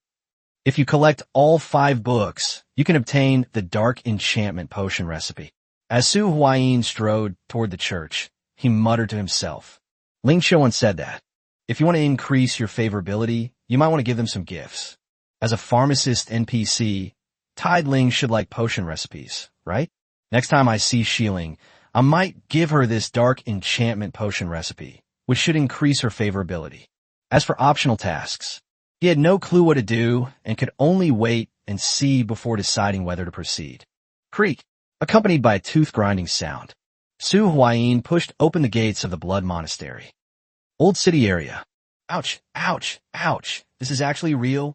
If you collect all 5 books, you can obtain the Dark Enchantment Potion recipe. As Su Huayin strode toward the church, he muttered to himself. Ling Qiu once said that, if you want to increase your favorability, you might want to give them some gifts. As a pharmacist NPC, Tide Ling should like potion recipes, right? Next time I see Xiling, I might give her this Dark Enchantment Potion recipe, which should increase her favorability. As for optional tasks, he had no clue what to do and could only wait and see before deciding whether to proceed. Creak, accompanied by a tooth-grinding sound. Su Huayin pushed open the gates of the Blood Monastery. Old City area. Ouch, ouch, ouch. This is actually real?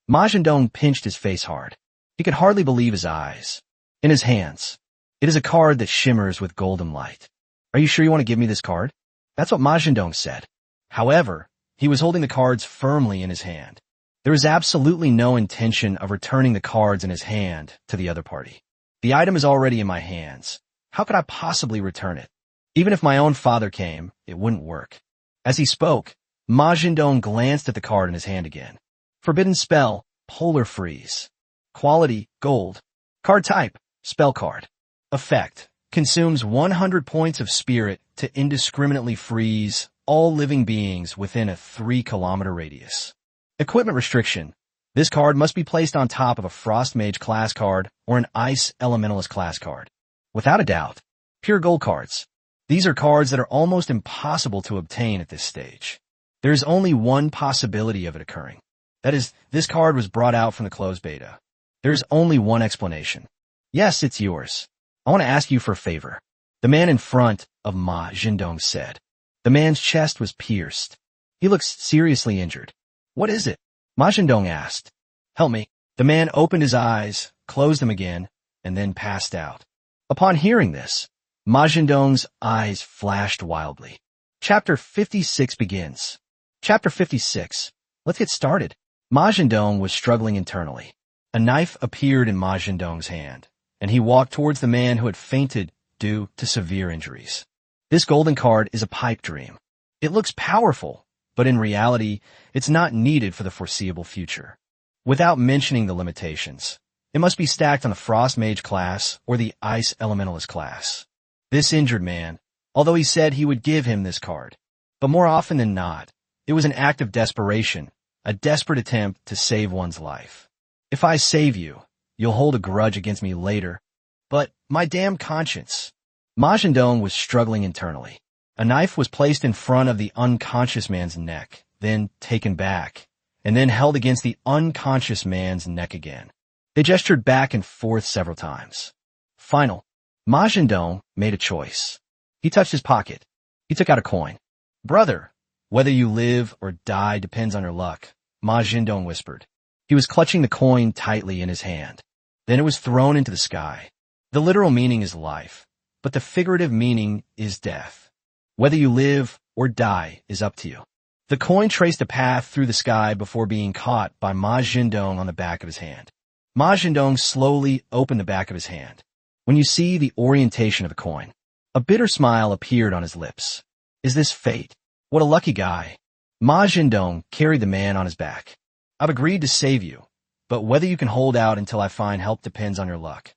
Ma Zhendong pinched his face hard. He could hardly believe his eyes. In his hands. It is a card that shimmers with golden light. Are you sure you want to give me this card? That's what Ma Zhendong said. However, he was holding the cards firmly in his hand. There was absolutely no intention of returning the cards in his hand to the other party. The item is already in my hands. How could I possibly return it? Even if my own father came, it wouldn't work. As he spoke, Ma Zhendong glanced at the card in his hand again. Forbidden spell, Polar Freeze. Quality, gold. Card type, spell card. Effect, consumes 100 points of spirit to indiscriminately freeze all living beings within a 3-kilometer radius. Equipment restriction, this card must be placed on top of a Frost Mage class card or an Ice Elementalist class card. Without a doubt, pure gold cards. These are cards that are almost impossible to obtain at this stage. There is only one possibility of it occurring. That is, this card was brought out from the closed beta. There is only one explanation. Yes, it's yours. I want to ask you for a favor. The man in front of Ma Zhendong said. The man's chest was pierced. He looks seriously injured. What is it? Ma Zhendong asked. Help me. The man opened his eyes, closed them again, and then passed out. Upon hearing this, Ma Zhendong's eyes flashed wildly. Chapter 56 begins. Chapter 56. Let's get started. Ma Zhendong was struggling internally. A knife appeared in Ma Zhendong's hand, and he walked towards the man who had fainted due to severe injuries. This golden card is a pipe dream. It looks powerful, but in reality, it's not needed for the foreseeable future. Without mentioning the limitations, it must be stacked on the Frost Mage class or the Ice Elementalist class. This injured man, although he said he would give him this card, but more often than not, it was an act of desperation, a desperate attempt to save one's life. If I save you, you'll hold a grudge against me later. But my damn conscience. Ma Zhendong was struggling internally. A knife was placed in front of the unconscious man's neck, then taken back, and then held against the unconscious man's neck again. They gestured back and forth several times. Final. Ma Zhendong made a choice. He touched his pocket. He took out a coin. Brother, whether you live or die depends on your luck, Ma Zhendong whispered. He was clutching the coin tightly in his hand. Then it was thrown into the sky. The literal meaning is life, but the figurative meaning is death. Whether you live or die is up to you. The coin traced a path through the sky before being caught by Ma Zhendong on the back of his hand. Ma Zhendong slowly opened the back of his hand. When you see the orientation of the coin, a bitter smile appeared on his lips. Is this fate? What a lucky guy. Ma Zhendong carried the man on his back. I've agreed to save you, but whether you can hold out until I find help depends on your luck.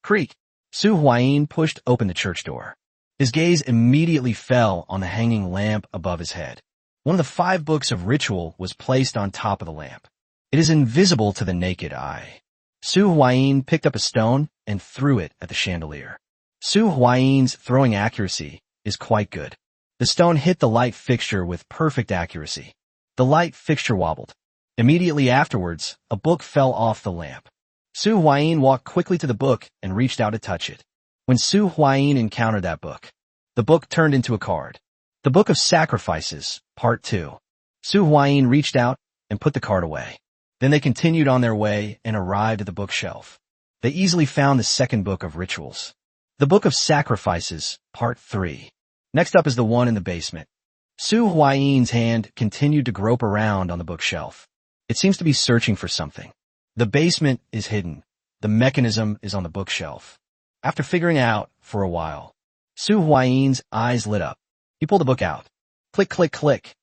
Creak. Su Huayin pushed open the church door. His gaze immediately fell on the hanging lamp above his head. One of the 5 books of ritual was placed on top of the lamp. It is invisible to the naked eye. Su Huayin picked up a stone and threw it at the chandelier. Su Huayin's throwing accuracy is quite good. The stone hit the light fixture with perfect accuracy. The light fixture wobbled. Immediately afterwards, a book fell off the lamp. Su Huayin walked quickly to the book and reached out to touch it. When Su Huayin encountered that book, the book turned into a card. The Book of Sacrifices, Part 2. Su Huayin reached out and put the card away. Then they continued on their way and arrived at the bookshelf. They easily found the second book of rituals. The Book of Sacrifices, Part 3. Next up is the one in the basement. Su Huayin's hand continued to grope around on the bookshelf. It seems to be searching for something. The basement is hidden. The mechanism is on the bookshelf. After figuring out for a while, Su Huayin's eyes lit up. He pulled the book out. Click, click, click.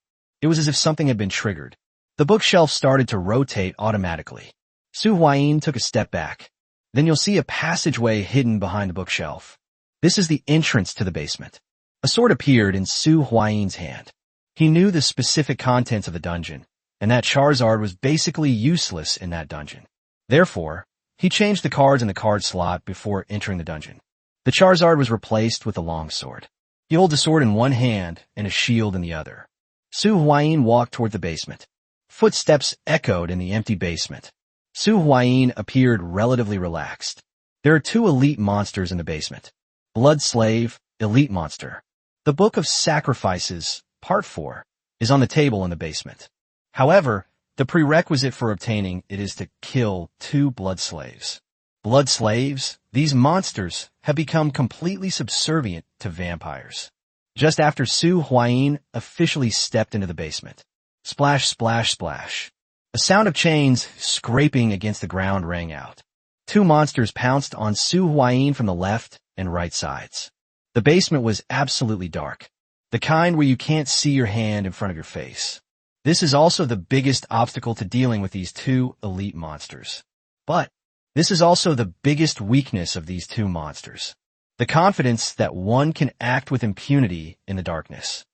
It was as if something had been triggered. The bookshelf started to rotate automatically. Su Huayin took a step back. Then you'll see a passageway hidden behind the bookshelf. This is the entrance to the basement. A sword appeared in Su Huayin's hand. He knew the specific contents of the dungeon, and that Charizard was basically useless in that dungeon. Therefore, he changed the cards in the card slot before entering the dungeon. The Charizard was replaced with a long sword. He holds a sword in one hand and a shield in the other. Su Huayin walked toward the basement. Footsteps echoed in the empty basement. Su Huayin appeared relatively relaxed. There are two elite monsters in the basement. Blood Slave, Elite Monster. The Book of Sacrifices, Part 4, is on the table in the basement. However, the prerequisite for obtaining it is to kill 2 Blood Slaves. Blood Slaves, these monsters, have become completely subservient to vampires. Just after Su Huayin officially stepped into the basement. Splash, splash, splash. A sound of chains scraping against the ground rang out. 2 monsters pounced on Su Huayin from the left and right sides. The basement was absolutely dark. The kind where you can't see your hand in front of your face. This is also the biggest obstacle to dealing with these 2 elite monsters. But this is also the biggest weakness of these 2 monsters. The confidence that one can act with impunity in the darkness.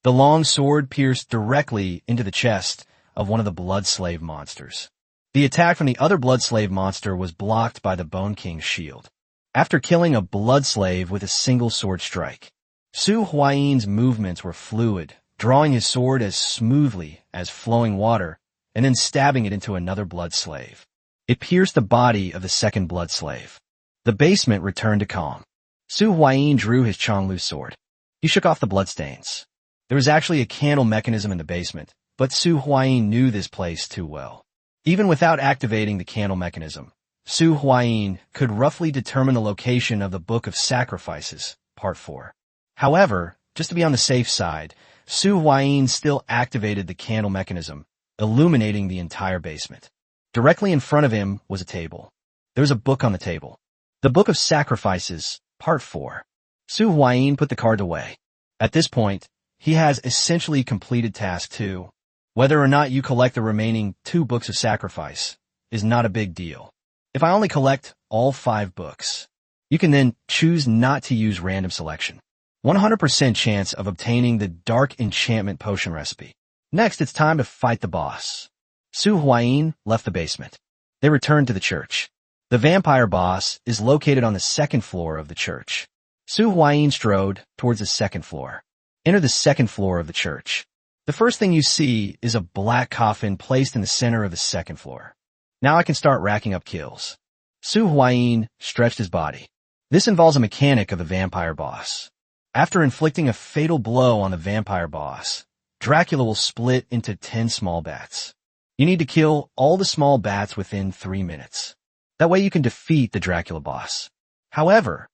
The long sword pierced directly into the chest of one of the Blood Slave monsters. The attack from the other Blood Slave monster was blocked by the Bone King's shield. After killing a Blood Slave with a single sword strike, Su Huayin's movements were fluid, drawing his sword as smoothly as flowing water and then stabbing it into another Blood Slave. It pierced the body of the second Blood Slave. The basement returned to calm. Su Huayin drew his Chonglu sword. He shook off the bloodstains. There was actually a candle mechanism in the basement, but Su Huayin knew this place too well. Even without activating the candle mechanism, Su Huayin could roughly determine the location of the Book of Sacrifices, Part 4. However, just to be on the safe side, Su Huayin still activated the candle mechanism, illuminating the entire basement. Directly in front of him was a table. There was a book on the table. The Book of Sacrifices, Part 4. Su Huayin put the card away. At this point, he has essentially completed Task 2. Whether or not you collect the remaining 2 Books of Sacrifice is not a big deal. If I only collect all 5 books, you can then choose not to use random selection. 100% chance of obtaining the Dark Enchantment Potion recipe. Next, it's time to fight the boss. Su Huayin left the basement. They returned to the church. The vampire boss is located on the 2nd floor of the church. Su Huayin strode towards the 2nd floor. Enter the 2nd floor of the church. The first thing you see is a black coffin placed in the center of the 2nd floor. Now I can start racking up kills. Su Huayin stretched his body. This involves a mechanic of the vampire boss. After inflicting a fatal blow on the vampire boss, Dracula will split into 10 small bats. You need to kill all the small bats within 3 minutes. That way you can defeat the Dracula boss. However,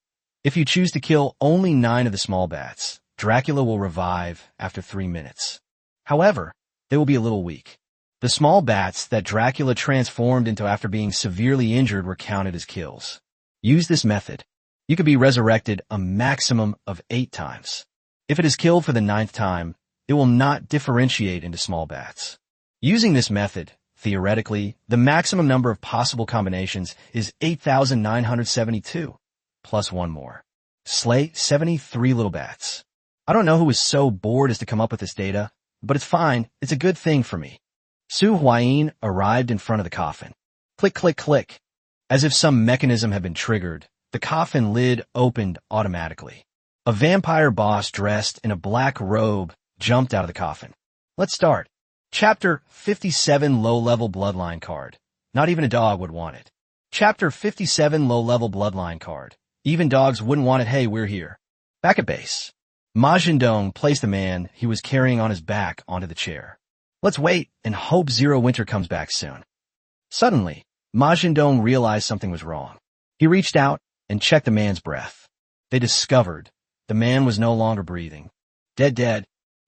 if you choose to kill only 9 of the small bats, Dracula will revive after 3 minutes. However, they will be a little weak. The small bats that Dracula transformed into after being severely injured were counted as kills. Use this method. You could be resurrected a maximum of 8 times. If it is killed for the 9th time, it will not differentiate into small bats. Using this method, theoretically, the maximum number of possible combinations is 8,972, plus 1 more. Slay 73 little bats. I don't know who was so bored as to come up with this data, but it's fine, it's a good thing for me. Su Huayin arrived in front of the coffin. Click, click, click. As if some mechanism had been triggered, the coffin lid opened automatically. A vampire boss dressed in a black robe jumped out of the coffin. Let's start. Chapter 57 Low-Level Bloodline Card. Not even a dog would want it. Chapter 57 Low-Level Bloodline Card. Even dogs wouldn't want it. Hey, we're here. Back at base. Ma Zhendong placed the man he was carrying on his back onto the chair. Let's wait and hope Zero Winter comes back soon. Suddenly, Ma Zhendong realized something was wrong. He reached out and checked the man's breath. They discovered the man was no longer breathing. Dead.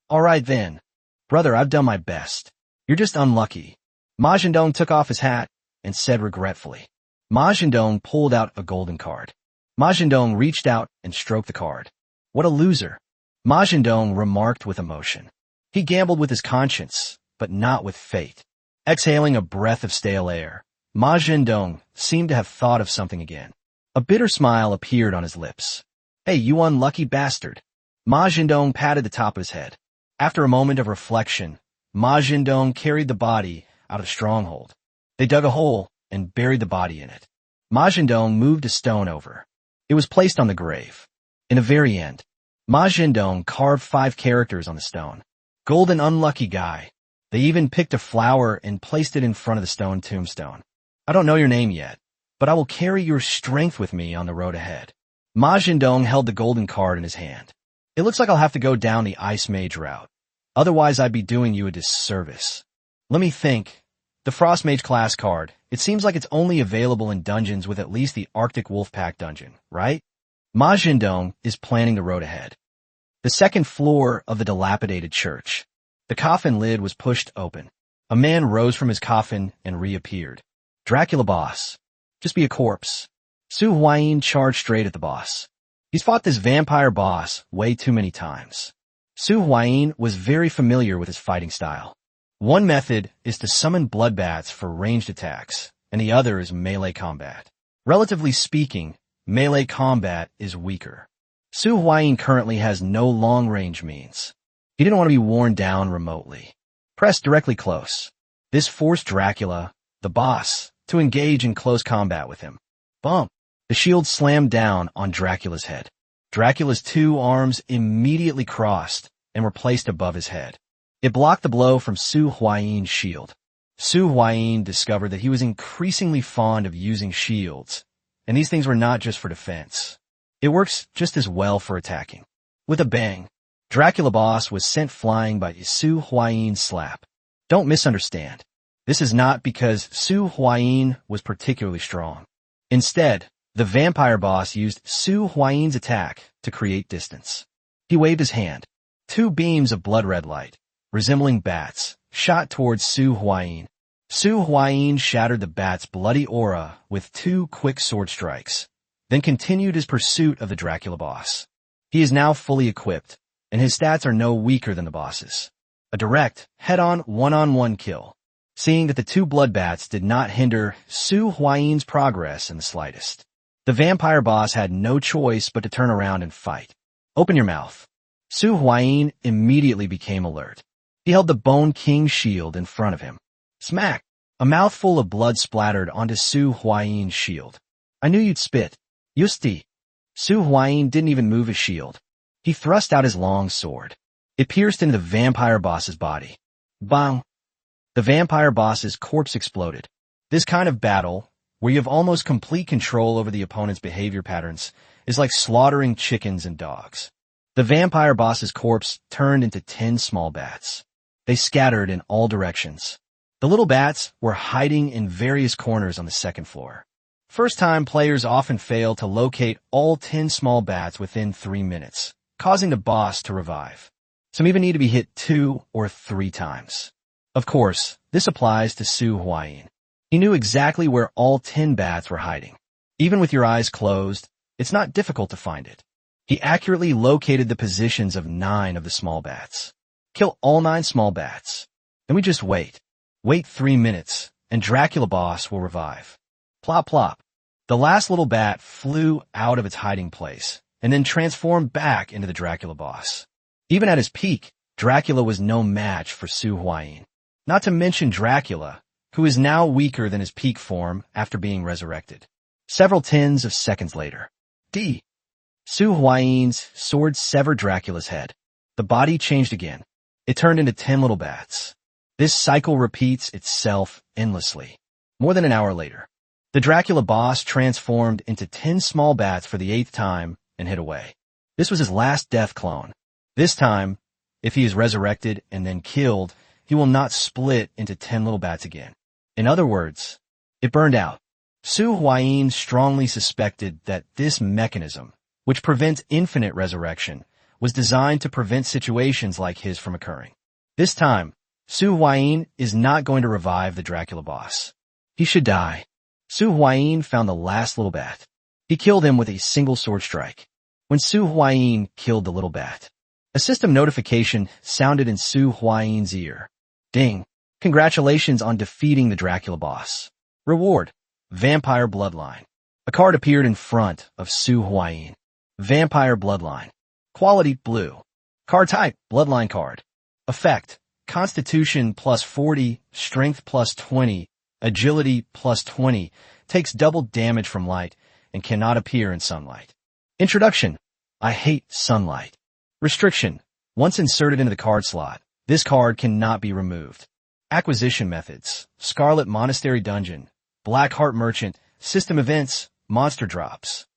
All right then. Brother, I've done my best. You're just unlucky. Ma Zhendong took off his hat and said regretfully. Ma Zhendong pulled out a golden card. Ma Zhendong reached out and stroked the card. What a loser. Ma Zhendong remarked with emotion. He gambled with his conscience, but not with fate. Exhaling a breath of stale air, Ma Zhendong seemed to have thought of something again. A bitter smile appeared on his lips. "Hey, you unlucky bastard." Ma Zhendong patted the top of his head. After a moment of reflection, Ma Zhendong carried the body out of the stronghold. They dug a hole and buried the body in it. Ma Zhendong moved a stone over. It was placed on the grave. In the very end, Ma Zhendong carved 5 characters on the stone. "Golden unlucky guy." They even picked a flower and placed it in front of the stone tombstone. "I don't know your name yet, but I will carry your strength with me on the road ahead." Ma Zhendong held the golden card in his hand. "It looks like I'll have to go down the Ice Mage route. Otherwise, I'd be doing you a disservice." "Let me think. The Frost Mage class card. It seems like it's only available in dungeons with at least the Arctic Wolfpack dungeon, right?" Ma Zhendong is planning the road ahead. The second floor of the dilapidated church. The coffin lid was pushed open. A man rose from his coffin and reappeared. "Dracula boss. Just be a corpse." Su Huayin charged straight at the boss. He's fought this vampire boss way too many times. Su Huayin was very familiar with his fighting style. One method is to summon bloodbats for ranged attacks, and the other is melee combat. Relatively speaking, melee combat is weaker. Su Huayin currently has no long-range means. He didn't want to be worn down remotely. Press directly close. This forced Dracula, the boss, to engage in close combat with him. Bump! The shield slammed down on Dracula's head. Dracula's 2 arms immediately crossed and were placed above his head. It blocked the blow from Su Huayin's shield. Su Huayin discovered that he was increasingly fond of using shields, and these things were not just for defense. It works just as well for attacking. With a bang, Dracula boss was sent flying by Su Huayin's slap. Don't misunderstand. This is not because Su Huayin was particularly strong. Instead, the vampire boss used Su Huayin's attack to create distance. He waved his hand. 2 beams of blood-red light, resembling bats, shot towards Su Huayin. Su Huayin shattered the bat's bloody aura with 2 quick sword strikes, then continued his pursuit of the Dracula boss. He is now fully equipped, and his stats are no weaker than the boss's. A direct, head-on, one-on-one kill. Seeing that the 2 bloodbats did not hinder Su Huayin's progress in the slightest, the vampire boss had no choice but to turn around and fight. "Open your mouth." Su Huayin immediately became alert. He held the Bone King shield in front of him. Smack! A mouthful of blood splattered onto Su Huayin's shield. "I knew you'd spit." "Yusti." Su Huayin didn't even move his shield. He thrust out his long sword. It pierced into the vampire boss's body. Bang! The vampire boss's corpse exploded. This kind of battle, where you have almost complete control over the opponent's behavior patterns, is like slaughtering chickens and dogs. The vampire boss's corpse turned into 10 small bats. They scattered in all directions. The little bats were hiding in various corners on the second floor. First-time players often fail to locate all 10 small bats within 3 minutes, causing the boss to revive. Some even need to be hit 2 or 3 times. Of course, this applies to Su Huayin. He knew exactly where all 10 bats were hiding. Even with your eyes closed, it's not difficult to find it. He accurately located the positions of 9 of the small bats. Kill all 9 small bats. Then we just wait. Wait 3 minutes, and Dracula boss will revive. Plop plop. The last little bat flew out of its hiding place, and then transformed back into the Dracula boss. Even at his peak, Dracula was no match for Su Huayin. Not to mention Dracula, who is now weaker than his peak form after being resurrected. Several tens of seconds later. D. Su Huayin's sword severed Dracula's head. The body changed again. It turned into 10 little bats. This cycle repeats itself endlessly. More than an hour later, the Dracula boss transformed into 10 small bats for the 8th time and hid away. This was his last death clone. This time, if he is resurrected and then killed, he will not split into 10 little bats again. In other words, it burned out. Su Huayin strongly suspected that this mechanism, which prevents infinite resurrection, was designed to prevent situations like his from occurring. This time, Su Huayin is not going to revive the Dracula boss. He should die. Su Huayin found the last little bat. He killed him with a single sword strike. When Su Huayin killed the little bat, A system notification sounded in Su Huayin's ear. Ding! Congratulations on defeating the Dracula boss. Reward: Vampire Bloodline. A card appeared in front of Su Huayin. Vampire Bloodline. Quality: blue. Card type: Bloodline card. Effect: Constitution plus 40, Strength plus 20, Agility plus 20, takes double damage from light, and cannot appear in sunlight. Introduction: I hate sunlight. Restriction: Once inserted into the card slot, this card cannot be removed. Acquisition methods: Scarlet Monastery Dungeon, Black Heart Merchant, System Events, Monster Drops.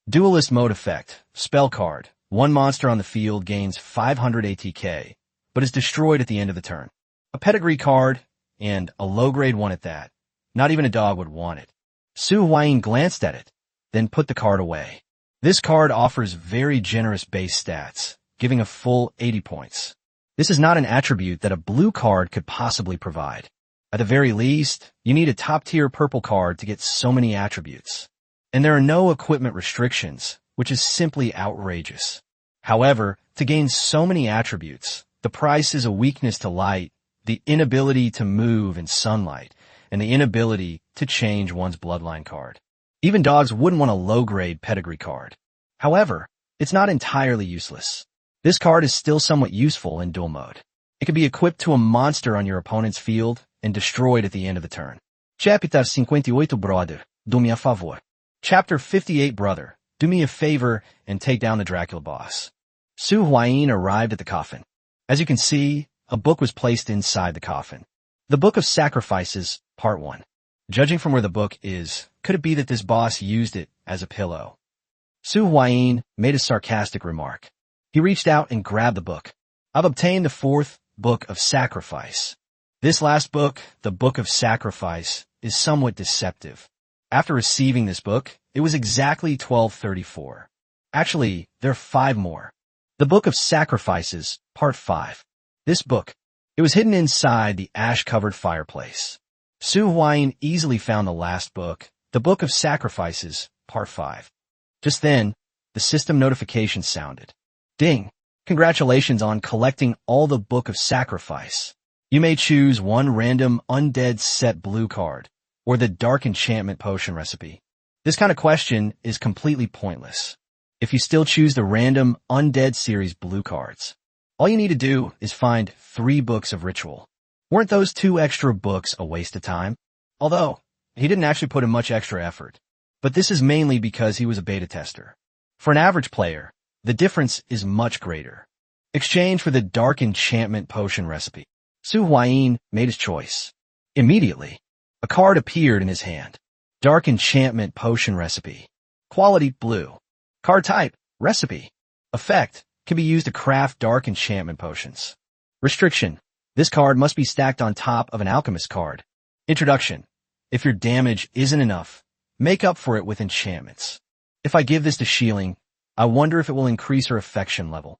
Duelist Mode Effect: Spell card. One monster on the field gains 500 ATK, but is destroyed at the end of the turn. A pedigree card, and a low-grade one at that. Not even a dog would want it. Su Huayin glanced at it, then put the card away. This card offers very generous base stats, giving a full 80 points. This is not an attribute that a blue card could possibly provide. At the very least, you need a top-tier purple card to get so many attributes. And there are no equipment restrictions, which is simply outrageous. However, to gain so many attributes, the price is a weakness to light, the inability to move in sunlight, and the inability to change one's bloodline card. Even dogs wouldn't want a low-grade pedigree card. However, it's not entirely useless. This card is still somewhat useful in duel mode. It can be equipped to a monster on your opponent's field and destroyed at the end of the turn. Chapter 58 Brother, do me a favor. Chapter 58 Brother, do me a favor and take down the Dracula boss. Su Huayin arrived at the coffin. As you can see, a book was placed inside the coffin. The Book of Sacrifices, Part 1. Judging from where the book is, could it be that this boss used it as a pillow? Su Huayin made a sarcastic remark. He reached out and grabbed the book. I've obtained the fourth Book of Sacrifice. This last book, the Book of Sacrifice, is somewhat deceptive. After receiving this book, it was exactly 1234. Actually, there are 5 more. The Book of Sacrifices, Part 5. This book, it was hidden inside the ash-covered fireplace. Su Huayin easily found the last book, the Book of Sacrifices, Part 5. Just then, the system notification sounded. Ding! Congratulations on collecting all the Book of Sacrifice. You may choose one random undead set blue card, or the Dark Enchantment Potion recipe. This kind of question is completely pointless. If you still choose the random undead series blue cards, all you need to do is find 3 books of ritual. Weren't those 2 extra books a waste of time? Although, he didn't actually put in much extra effort. But this is mainly because he was a beta tester. For an average player, the difference is much greater. Exchange for the Dark Enchantment Potion recipe. Su Huayin made his choice. Immediately, a card appeared in his hand. Dark Enchantment Potion recipe. Quality: blue. Card type: recipe. Effect: can be used to craft dark enchantment potions. Restriction: this card must be stacked on top of an alchemist card. Introduction: if your damage isn't enough, make up for it with enchantments. If I give this to Shieling, I wonder if it will increase her affection level.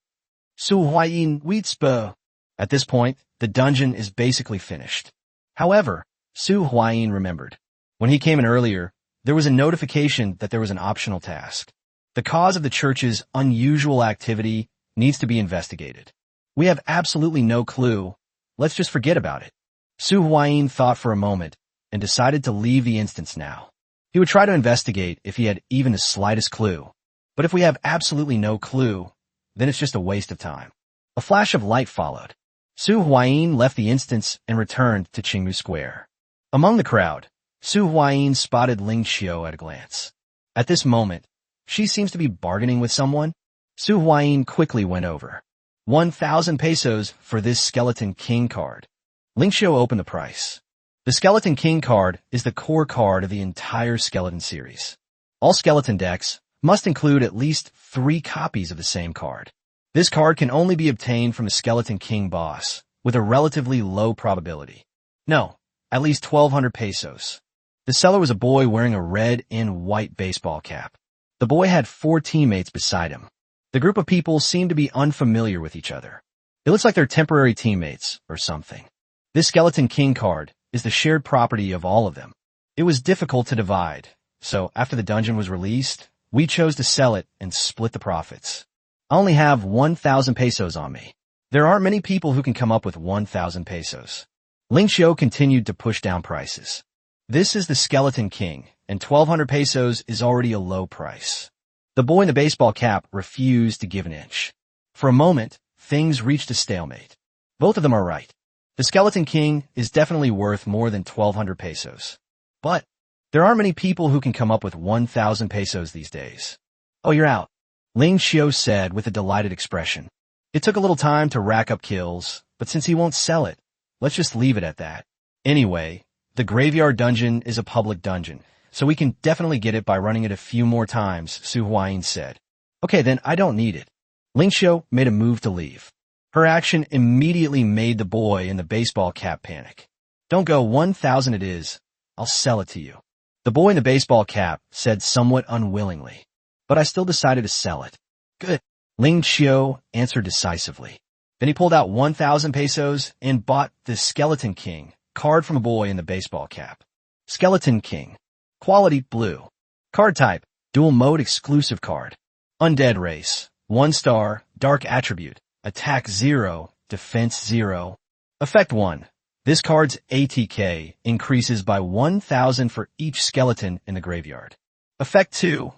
Su Huayin Wheatspo. At this point, the dungeon is basically finished. However, Su Huayin remembered. When he came in earlier, there was a notification that there was an optional task. The cause of the church's unusual activity needs to be investigated. We have absolutely no clue. Let's just forget about it. Su Huayin thought for a moment and decided to leave the instance now. He would try to investigate if he had even the slightest clue. But if we have absolutely no clue, then it's just a waste of time. A flash of light followed. Su Huayin left the instance and returned to Qingmu Square. Among the crowd, Su Huayin spotted Ling Xiao at a glance. At this moment, she seems to be bargaining with someone. Su Huayin quickly went over. 1,000 pesos for this Skeleton King card. Ling Xiao opened the price. The Skeleton King card is the core card of the entire Skeleton series. All Skeleton decks must include at least 3 copies of the same card. This card can only be obtained from a Skeleton King boss, with a relatively low probability. No, at least 1,200 pesos. The seller was a boy wearing a red and white baseball cap. The boy had 4 teammates beside him. The group of people seemed to be unfamiliar with each other. It looks like they're temporary teammates or something. This Skeleton King card is the shared property of all of them. It was difficult to divide, so after the dungeon was released, we chose to sell it and split the profits. I only have 1,000 pesos on me. There aren't many people who can come up with 1,000 pesos. Ling Xiu continued to push down prices. This is the Skeleton King, and 1,200 pesos is already a low price. The boy in the baseball cap refused to give an inch. For a moment, things reached a stalemate. Both of them are right. The Skeleton King is definitely worth more than 1,200 pesos. But there aren't many people who can come up with 1,000 pesos these days. Oh, you're out, Ling Xiu said with a delighted expression. It took a little time to rack up kills, but since he won't sell it, let's just leave it at that. Anyway, the Graveyard Dungeon is a public dungeon, so we can definitely get it by running it a few more times, Su Huayin said. Okay, then I don't need it. Ling Xiu made a move to leave. Her action immediately made the boy in the baseball cap panic. Don't go, 1,000 it is. I'll sell it to you. The boy in the baseball cap said somewhat unwillingly. But I still decided to sell it. Good. Ling Xiu answered decisively. Then he pulled out 1,000 pesos and bought the Skeleton King card from a boy in the baseball cap. Skeleton King. Quality blue. Card type, dual mode exclusive card. Undead race. 1 star, dark attribute. Attack 0, defense 0. Effect 1. This card's ATK increases by 1,000 for each skeleton in the graveyard. Effect 2.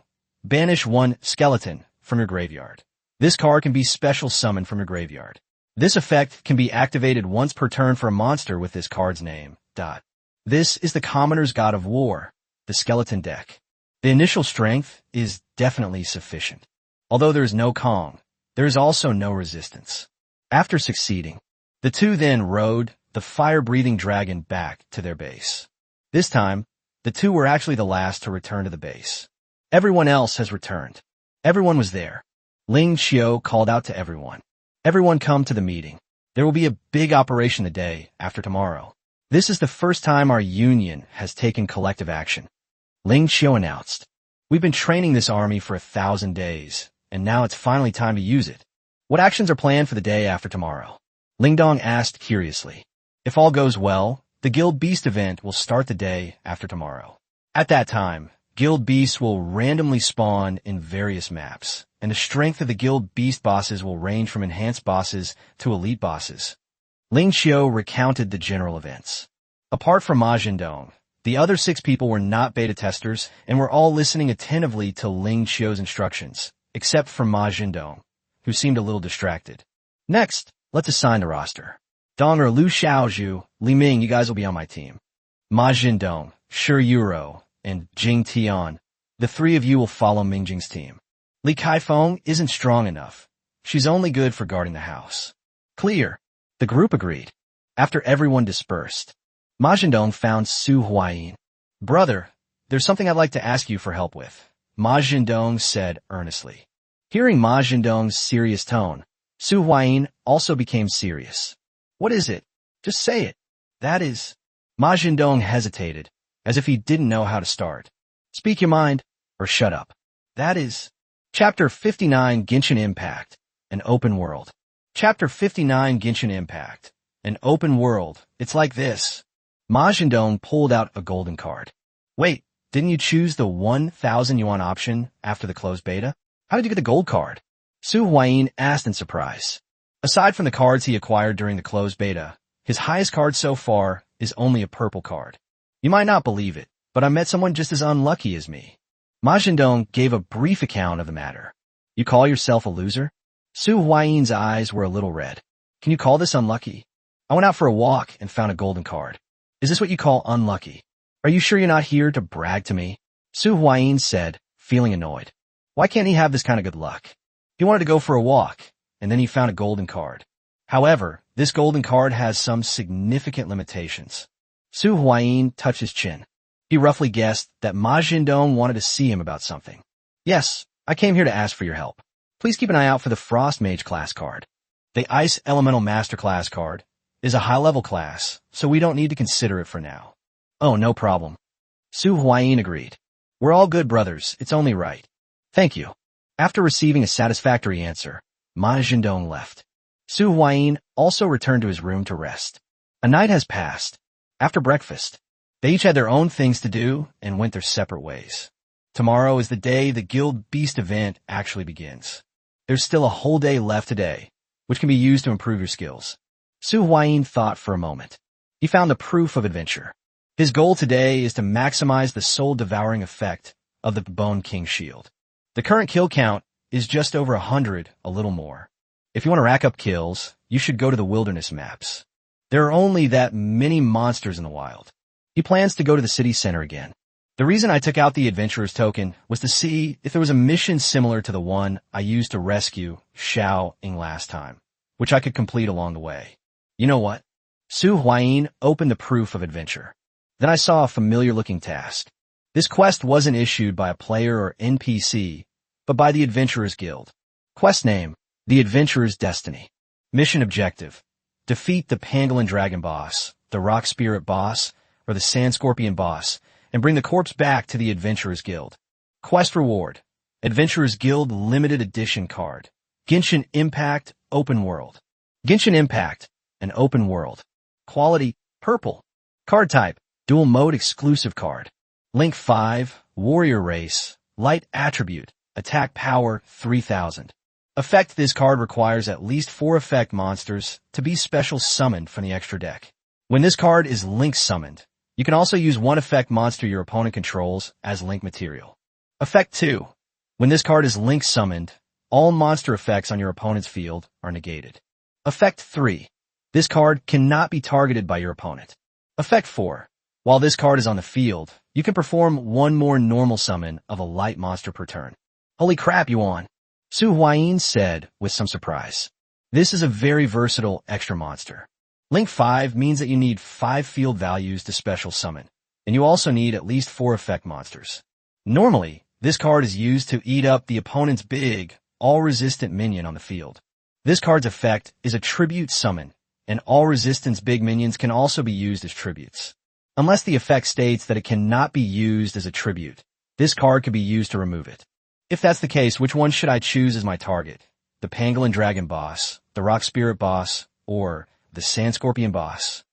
Banish 1 skeleton from your graveyard. This card can be special summoned from your graveyard. This effect can be activated once per turn for a monster with this card's name. This is the Commoner's God of War, the skeleton deck. The initial strength is definitely sufficient. Although there is no Kong, there is also no resistance. After succeeding, the two then rode the fire-breathing dragon back to their base. This time, the two were actually the last to return to the base. Everyone else has returned. Everyone was there. Ling Xiu called out to everyone. Everyone come to the meeting. There will be a big operation the day after tomorrow. This is the first time our union has taken collective action. Ling Xiu announced. We've been training this army for 1,000 days, and now it's finally time to use it. What actions are planned for the day after tomorrow? Ling Dong asked curiously. If all goes well, the Guild Beast event will start the day after tomorrow. At that time, Guild Beasts will randomly spawn in various maps, and the strength of the Guild Beast bosses will range from enhanced bosses to elite bosses. Ling Xiu recounted the general events. Apart from Ma Jindong, the other 6 people were not beta testers and were all listening attentively to Ling Xiu's instructions, except for Ma Jindong, who seemed a little distracted. Next, let's assign the roster. Dong or Lu Xiaozhu, Li Ming, you guys will be on my team. Ma Jindong, Shi Yuro, and Jing Tian, the 3 of you will follow Mingjing's team. Li Kaifeng isn't strong enough. She's only good for guarding the house. Clear. The group agreed. After everyone dispersed, Ma Jindong found Su Huayin. Brother, there's something I'd like to ask you for help with, Ma Jindong said earnestly. Hearing Ma Jindong's serious tone, Su Huayin also became serious. What is it? Just say it. That is. Ma Jindong hesitated, as if he didn't know how to start. Speak your mind, or shut up. That is. Chapter 59 Genshin Impact, an open world. Chapter 59 Genshin Impact, an open world. It's like this. Ma Jindong pulled out a golden card. Wait, didn't you choose the 1,000 yuan option after the closed beta? How did you get the gold card? Su Huayin asked in surprise. Aside from the cards he acquired during the closed beta, his highest card so far is only a purple card. You might not believe it, but I met someone just as unlucky as me. Ma Jindong gave a brief account of the matter. You call yourself a loser? Su Huayin's eyes were a little red. Can you call this unlucky? I went out for a walk and found a golden card. Is this what you call unlucky? Are you sure you're not here to brag to me? Su Huayin said, feeling annoyed. Why can't he have this kind of good luck? He wanted to go for a walk, and then he found a golden card. However, this golden card has some significant limitations. Su Huayin touched his chin. He roughly guessed that Ma Jindong wanted to see him about something. Yes, I came here to ask for your help. Please keep an eye out for the Frost Mage class card. The Ice Elemental Master class card is a high-level class, so we don't need to consider it for now. Oh, no problem. Su Huayin agreed. We're all good brothers, it's only right. Thank you. After receiving a satisfactory answer, Ma Jindong left. Su Huayin also returned to his room to rest. A night has passed. After breakfast, they each had their own things to do and went their separate ways. Tomorrow is the day the Guild Beast event actually begins. There's still a whole day left today, which can be used to improve your skills. Su Huayin thought for a moment. He found the proof of adventure. His goal today is to maximize the soul-devouring effect of the Bone King shield. The current kill count is just over 100, a little more. If you want to rack up kills, you should go to the wilderness maps. There are only that many monsters in the wild. He plans to go to the city center again. The reason I took out the adventurer's token was to see if there was a mission similar to the one I used to rescue Xiao Ying last time, which I could complete along the way. You know what? Su Huayin opened the proof of adventure. Then I saw a familiar-looking task. This quest wasn't issued by a player or NPC, but by the Adventurers Guild. Quest name, The Adventurer's Destiny. Mission objective, defeat the Pangolin Dragon boss, the Rock Spirit boss, or the Sand Scorpion boss, and bring the corpse back to the Adventurers Guild. Quest reward, Adventurers Guild Limited Edition card. Genshin Impact Open World. Genshin Impact, an open world. Quality, purple. Card type, dual mode exclusive card. Link 5, Warrior Race, Light Attribute, Attack Power 3000. Effect: this card requires at least 4 effect monsters to be special summoned from the extra deck. When this card is link summoned, you can also use 1 effect monster your opponent controls as link material. Effect 2. When this card is link summoned, all monster effects on your opponent's field are negated. Effect 3. This card cannot be targeted by your opponent. Effect 4. While this card is on the field, you can perform 1 more normal summon of a light monster per turn. Holy crap, Yuan! Su Huayin said with some surprise. This is a very versatile extra monster. Link 5 means that you need 5 field values to special summon, and you also need at least 4 effect monsters. Normally, this card is used to eat up the opponent's big, all-resistant minion on the field. This card's effect is a tribute summon, and all-resistance big minions can also be used as tributes. Unless the effect states that it cannot be used as a tribute, this card could be used to remove it. If that's the case, which one should I choose as my target? The Pangolin Dragon boss, the Rock Spirit boss, or the Sand Scorpion boss?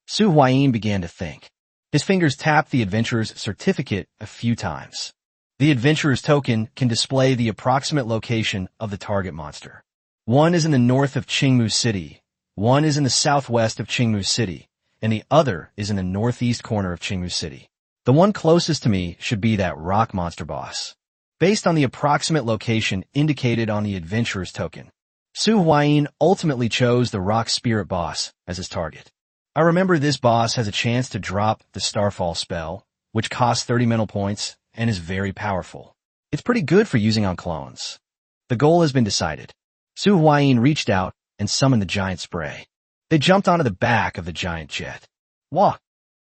Su Huayin began to think. His fingers tapped the adventurer's certificate a few times. The adventurer's token can display the approximate location of the target monster. One is in the north of Qingmu City, one is in the southwest of Qingmu City, and the other is in the northeast corner of Qingmu City. The one closest to me should be that rock monster boss. Based on the approximate location indicated on the adventurer's token, Su Huayin ultimately chose the Rock Spirit boss as his target. I remember this boss has a chance to drop the Starfall spell, which costs 30 mental points and is very powerful. It's pretty good for using on clones. The goal has been decided. Su Huayin reached out and summoned the giant spray. They jumped onto the back of the giant jet. Walk.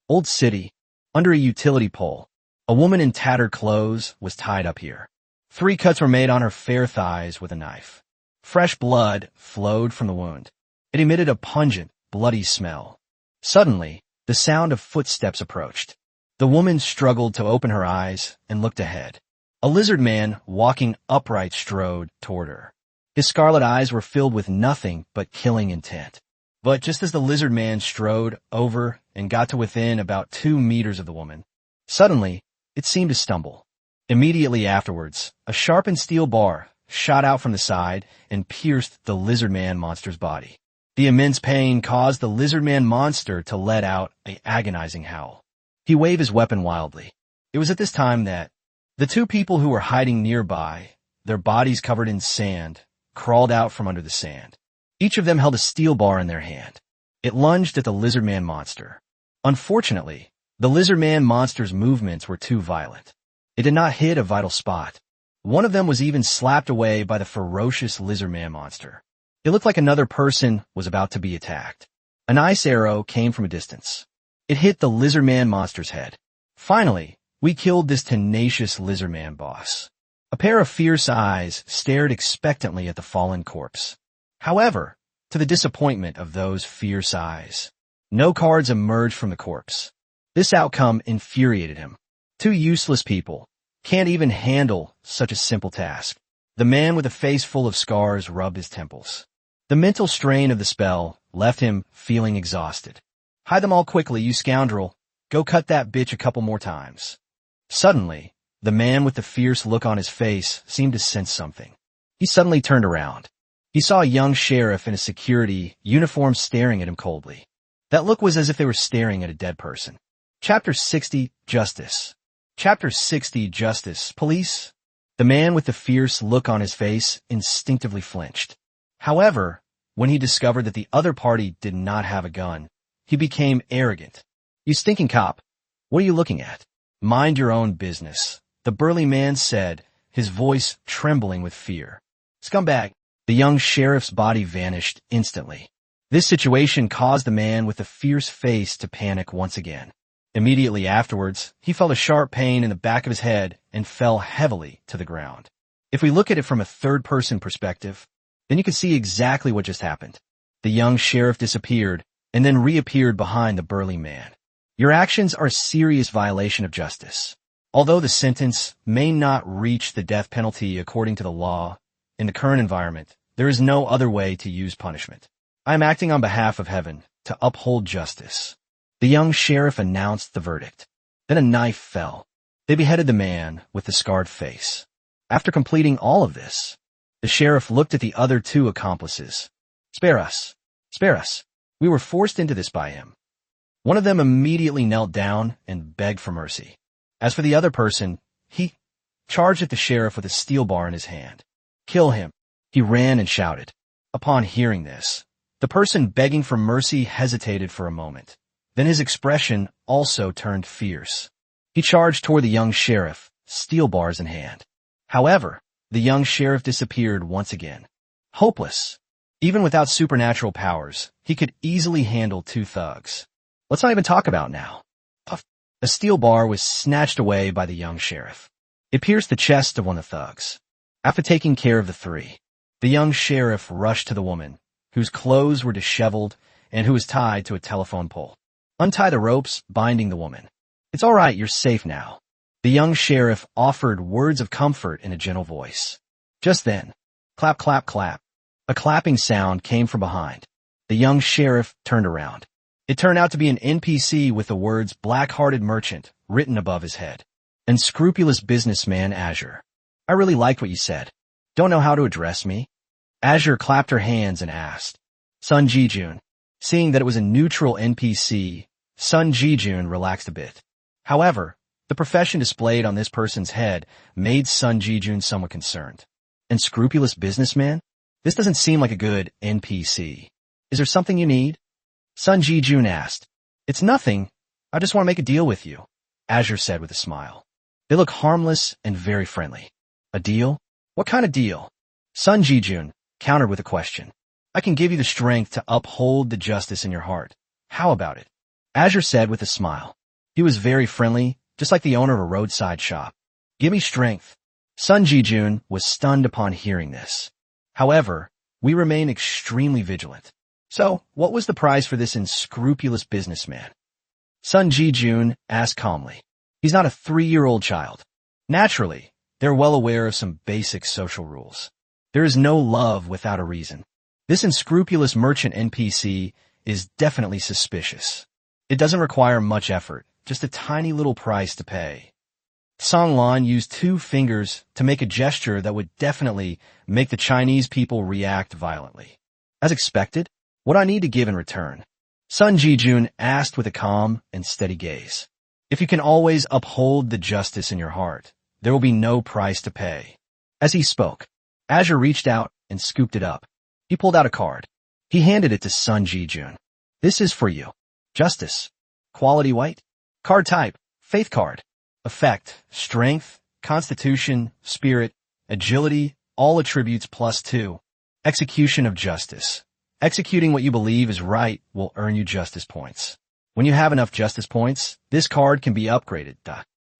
Old city. Under a utility pole, a woman in tattered clothes was tied up here. 3 cuts were made on her fair thighs with a knife. Fresh blood flowed from the wound. It emitted a pungent, bloody smell. Suddenly, the sound of footsteps approached. The woman struggled to open her eyes and looked ahead. A lizard man walking upright strode toward her. His scarlet eyes were filled with nothing but killing intent. But just as the lizard man strode over and got to within about 2 meters of the woman, suddenly, it seemed to stumble. Immediately afterwards, a sharpened steel bar shot out from the side and pierced the lizard man monster's body. The immense pain caused the lizard man monster to let out an agonizing howl. He waved his weapon wildly. It was at this time that the 2 people who were hiding nearby, their bodies covered in sand, crawled out from under the sand. Each of them held a steel bar in their hand. It lunged at the lizard man monster. Unfortunately, the lizard man monster's movements were too violent. It did not hit a vital spot. One of them was even slapped away by the ferocious lizard man monster. It looked like another person was about to be attacked. An ice arrow came from a distance. It hit the lizard man monster's head. Finally, we killed this tenacious lizard man boss. A pair of fierce eyes stared expectantly at the fallen corpse. However, to the disappointment of those fierce eyes, no cards emerged from the corpse. This outcome infuriated him. 2 useless people can't even handle such a simple task. The man with a face full of scars rubbed his temples. The mental strain of the spell left him feeling exhausted. Hide them all quickly, you scoundrel. Go cut that bitch a couple more times. Suddenly, the man with the fierce look on his face seemed to sense something. He suddenly turned around. He saw a young sheriff in a security uniform staring at him coldly. That look was as if they were staring at a dead person. Chapter 60, Justice. Chapter 60, Justice. Police? The man with the fierce look on his face instinctively flinched. However, when he discovered that the other party did not have a gun, he became arrogant. You stinking cop. What are you looking at? Mind your own business, the burly man said, his voice trembling with fear. Scumbag. The young sheriff's body vanished instantly. This situation caused the man with the fierce face to panic once again. Immediately afterwards, he felt a sharp pain in the back of his head and fell heavily to the ground. If we look at it from a third-person perspective, then you can see exactly what just happened. The young sheriff disappeared and then reappeared behind the burly man. Your actions are a serious violation of justice. Although the sentence may not reach the death penalty according to the law, in the current environment, there is no other way to use punishment. I am acting on behalf of heaven to uphold justice. The young sheriff announced the verdict. Then a knife fell. They beheaded the man with the scarred face. After completing all of this, the sheriff looked at the other two accomplices. Spare us. Spare us. We were forced into this by him. One of them immediately knelt down and begged for mercy. As for the other person, he charged at the sheriff with a steel bar in his hand. Kill him. He ran and shouted. Upon hearing this, the person begging for mercy hesitated for a moment. Then his expression also turned fierce. He charged toward the young sheriff, steel bars in hand. However, the young sheriff disappeared once again. Hopeless. Even without supernatural powers, he could easily handle two thugs. Let's not even talk about now. Puff. A steel bar was snatched away by the young sheriff. It pierced the chest of one of the thugs. After taking care of the three, the young sheriff rushed to the woman, whose clothes were disheveled and who was tied to a telephone pole. Untie the ropes binding the woman. It's all right, you're safe now. The young sheriff offered words of comfort in a gentle voice. Just then, clap, clap, clap. A clapping sound came from behind. The young sheriff turned around. It turned out to be an NPC with the words black-hearted merchant written above his head. Unscrupulous businessman Azure. I really liked what you said. Don't know how to address me? Azure clapped her hands and asked. Sun Ji-jun. Seeing that it was a neutral NPC, Sun Ji-jun relaxed a bit. However, the profession displayed on this person's head made Sun Ji-jun somewhat concerned. Unscrupulous businessman? This doesn't seem like a good NPC. Is there something you need? Sun Ji-jun asked. It's nothing. I just want to make a deal with you, Azure said with a smile. They look harmless and very friendly. A deal? What kind of deal? Sun Ji-jun countered with a question. I can give you the strength to uphold the justice in your heart. How about it? Azure said with a smile. He was very friendly, just like the owner of a roadside shop. Give me strength. Sun Ji-jun was stunned upon hearing this. However, we remain extremely vigilant. So, what was the price for this unscrupulous businessman? Sun Ji-jun asked calmly. He's not a 3-year-old child. Naturally, they're well aware of some basic social rules. There is no love without a reason. This unscrupulous merchant NPC is definitely suspicious. It doesn't require much effort, just a tiny little price to pay. Song Lan used 2 fingers to make a gesture that would definitely make the Chinese people react violently. As expected, what I need to give in return? Sun Ji-jun asked with a calm and steady gaze. If you can always uphold the justice in your heart, there will be no price to pay. As he spoke, Azure reached out and scooped it up. He pulled out a card. He handed it to Sun Ji-jun. This is for you. Justice. Quality white. Card type. Faith card. Effect. Strength. Constitution. Spirit. Agility. All attributes +2. Execution of justice. Executing what you believe is right will earn you justice points. When you have enough justice points, this card can be upgraded.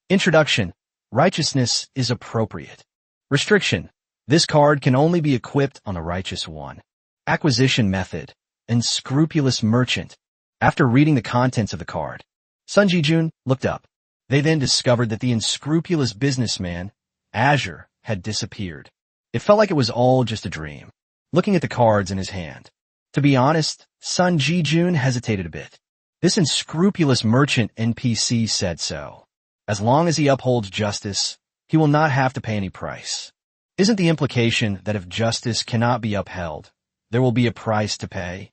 Introduction. Righteousness is appropriate. Restriction. This card can only be equipped on a righteous one. Acquisition method. Unscrupulous merchant. After reading the contents of the card, Sun Ji-jun looked up. They then discovered that the unscrupulous businessman, Azure, had disappeared. It felt like it was all just a dream. Looking at the cards in his hand. To be honest, Sun Ji-jun hesitated a bit. This unscrupulous merchant NPC said so. As long as he upholds justice, he will not have to pay any price. Isn't the implication that if justice cannot be upheld, there will be a price to pay?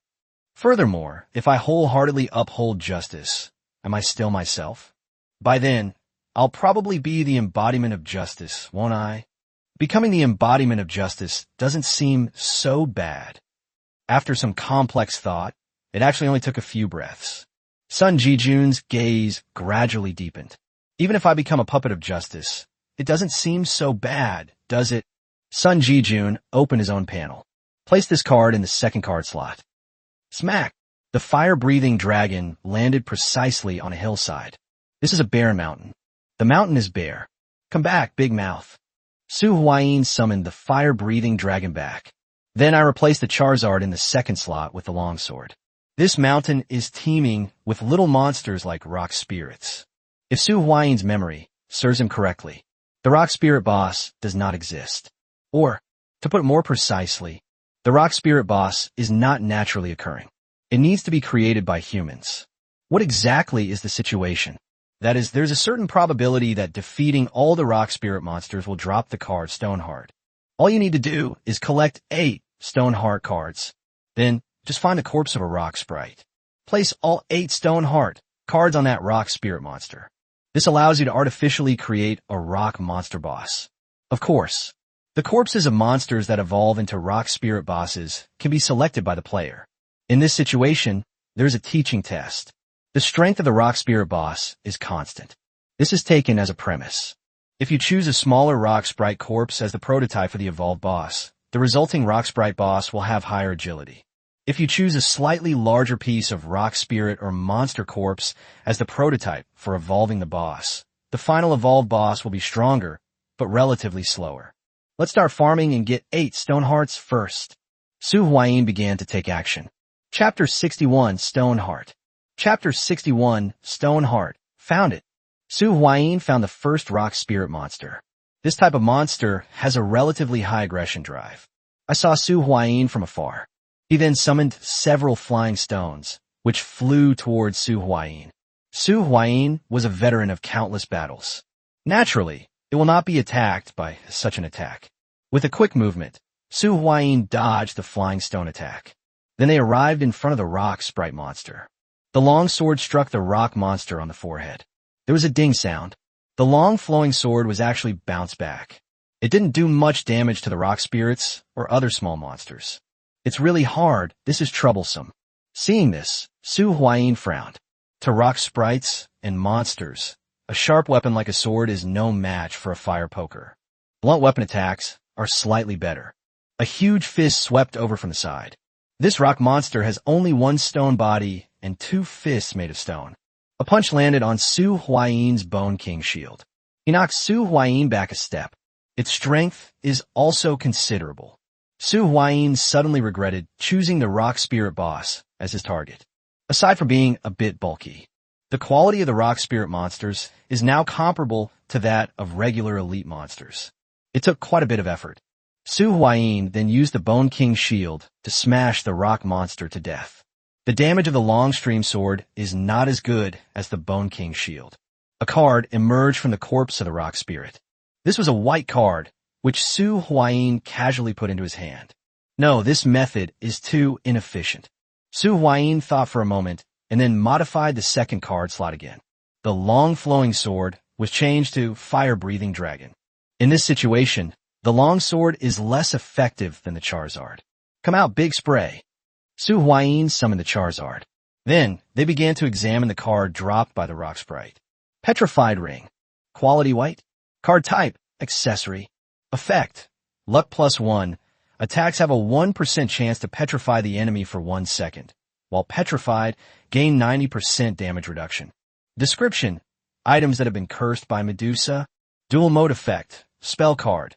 Furthermore, if I wholeheartedly uphold justice, am I still myself? By then, I'll probably be the embodiment of justice, won't I? Becoming the embodiment of justice doesn't seem so bad. After some complex thought, it actually only took a few breaths. Sun Jijun's gaze gradually deepened. Even if I become a puppet of justice, it doesn't seem so bad, does it? Sun Jijun opened his own panel. Place this card in the second card slot. Smack! The fire-breathing dragon landed precisely on a hillside. This is a bare mountain. The mountain is bare. Come back, Big Mouth. Su Huayin summoned the fire-breathing dragon back. Then I replaced the Charizard in the second slot with the longsword. This mountain is teeming with little monsters like rock spirits. If Su Huayin's memory serves him correctly, the rock spirit boss does not exist. Or, to put it more precisely, the rock spirit boss is not naturally occurring. It needs to be created by humans. What exactly is the situation? That is, there's a certain probability that defeating all the rock spirit monsters will drop the card Stoneheart. All you need to do is collect 8 Stoneheart cards. Then, just find the corpse of a rock sprite. Place all 8 Stoneheart cards on that rock spirit monster. This allows you to artificially create a rock monster boss. Of course, the corpses of monsters that evolve into rock spirit bosses can be selected by the player. In this situation, there's a teaching test. The strength of the rock spirit boss is constant. This is taken as a premise. If you choose a smaller rock sprite corpse as the prototype for the evolved boss, the resulting rock sprite boss will have higher agility. If you choose a slightly larger piece of rock spirit or monster corpse as the prototype for evolving the boss, the final evolved boss will be stronger, but relatively slower. Let's start farming and get 8 Stonehearts first. Su Huayin began to take action. Chapter 61 Stoneheart. Chapter 61 Stoneheart. Found it. Su Huayin found the first rock spirit monster. This type of monster has a relatively high aggression drive. I saw Su Huayin from afar. He then summoned several flying stones, which flew towards Su Huayin. Su Huayin was a veteran of countless battles. Naturally, it will not be attacked by such an attack. With a quick movement, Su Huayin dodged the flying stone attack. Then they arrived in front of the rock sprite monster. The long sword struck the rock monster on the forehead. There was a ding sound. The long flowing sword was actually bounced back. It didn't do much damage to the rock spirits or other small monsters. It's really hard. This is troublesome. Seeing this, Su Huayin frowned. To rock sprites and monsters, a sharp weapon like a sword is no match for a fire poker. Blunt weapon attacks are slightly better. A huge fist swept over from the side. This rock monster has only 1 stone body and 2 fists made of stone. A punch landed on Su Huayin's Bone King shield. He knocked Su Huayin back a step. Its strength is also considerable. Su Huayin suddenly regretted choosing the rock spirit boss as his target. Aside from being a bit bulky, the quality of the rock spirit monsters is now comparable to that of regular elite monsters. It took quite a bit of effort. Su Huayin then used the Bone King shield to smash the rock monster to death. The damage of the long stream sword is not as good as the Bone King shield. A card emerged from the corpse of the rock spirit. This was a white card, which Su Huayin casually put into his hand. No, this method is too inefficient. Su Huayin thought for a moment and then modified the second card slot again. The long flowing sword was changed to fire-breathing dragon. In this situation, the long sword is less effective than the Charizard. Come out, big spray. Su Huayin summoned the Charizard. Then, they began to examine the card dropped by the rock sprite. Petrified Ring. Quality white. Card type, accessory. Effect, luck +1. Attacks have a 1% chance to petrify the enemy for 1 second, while petrified, gain 90% damage reduction. Description, items that have been cursed by Medusa. Dual mode effect, spell card.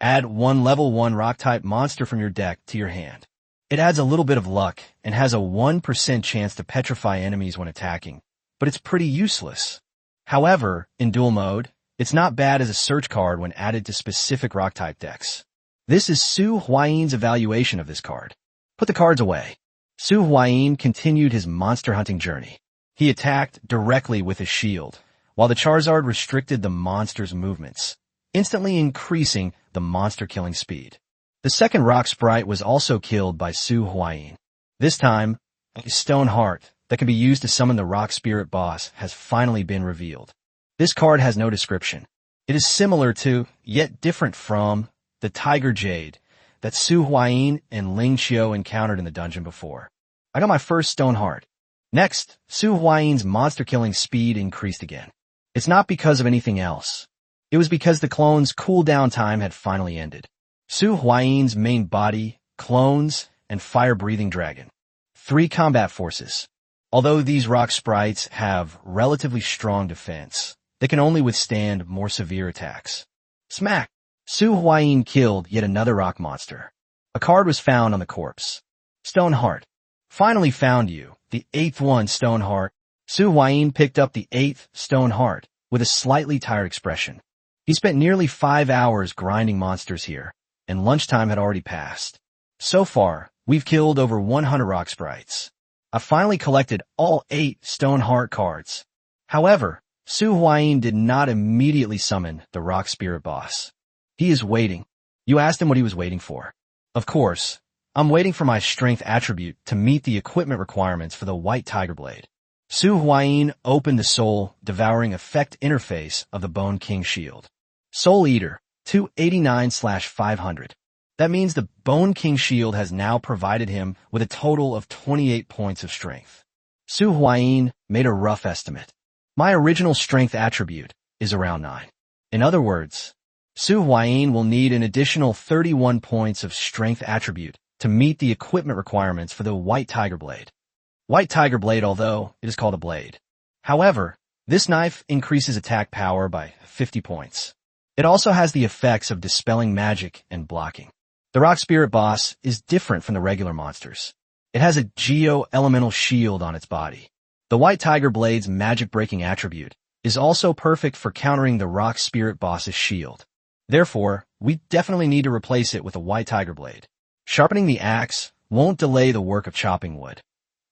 Add 1 level 1 rock-type monster from your deck to your hand. It adds a little bit of luck and has a 1% chance to petrify enemies when attacking, but it's pretty useless. However, in dual mode, it's not bad as a search card when added to specific rock-type decks. This is Su Huayin's evaluation of this card. Put the cards away. Su Huayin continued his monster hunting journey. He attacked directly with his shield, while the Charizard restricted the monster's movements. instantly increasing the monster-killing speed. The second rock sprite was also killed by Su Huayin. This time, a stone heart that can be used to summon the rock spirit boss has finally been revealed. This card has no description. It is similar to, yet different from, the Tiger Jade that Su Huayin and Ling Qiu encountered in the dungeon before. I got my first stone heart. Next, Su Huayin's monster-killing speed increased again. It's not because of anything else. It was because the clone's cooldown time had finally ended. Su Huayin's main body, clones, and fire-breathing dragon. 3 combat forces. Although these rock sprites have relatively strong defense, they can only withstand more severe attacks. Smack! Su Huayin killed yet another rock monster. A card was found on the corpse. Stone Heart. Finally found you, the 8th one, Stone Heart. Su Huayin picked up the 8th Stone Heart with a slightly tired expression. He spent nearly 5 hours grinding monsters here, and lunchtime had already passed. So far, we've killed over 100 rock sprites. I finally collected all 8 Stone Heart cards. However, Su Huayin did not immediately summon the rock spirit boss. He is waiting. You asked him what he was waiting for. Of course, I'm waiting for my strength attribute to meet the equipment requirements for the White Tiger Blade. Su Huayin opened the Soul Devouring Effect interface of the Bone King Shield. Soul Eater, 289/500. That means the Bone King Shield has now provided him with a total of 28 points of strength. Su Huayin made a rough estimate. My original strength attribute is around 9. In other words, Su Huayin will need an additional 31 points of strength attribute to meet the equipment requirements for the White Tiger Blade. White Tiger Blade, although it is called a blade. However, this knife increases attack power by 50 points. It also has the effects of dispelling magic and blocking. The Rock Spirit boss is different from the regular monsters. It has a Geo-Elemental shield on its body. The White Tiger Blade's magic-breaking attribute is also perfect for countering the Rock Spirit boss's shield. Therefore, we definitely need to replace it with a White Tiger Blade. Sharpening the axe won't delay the work of chopping wood,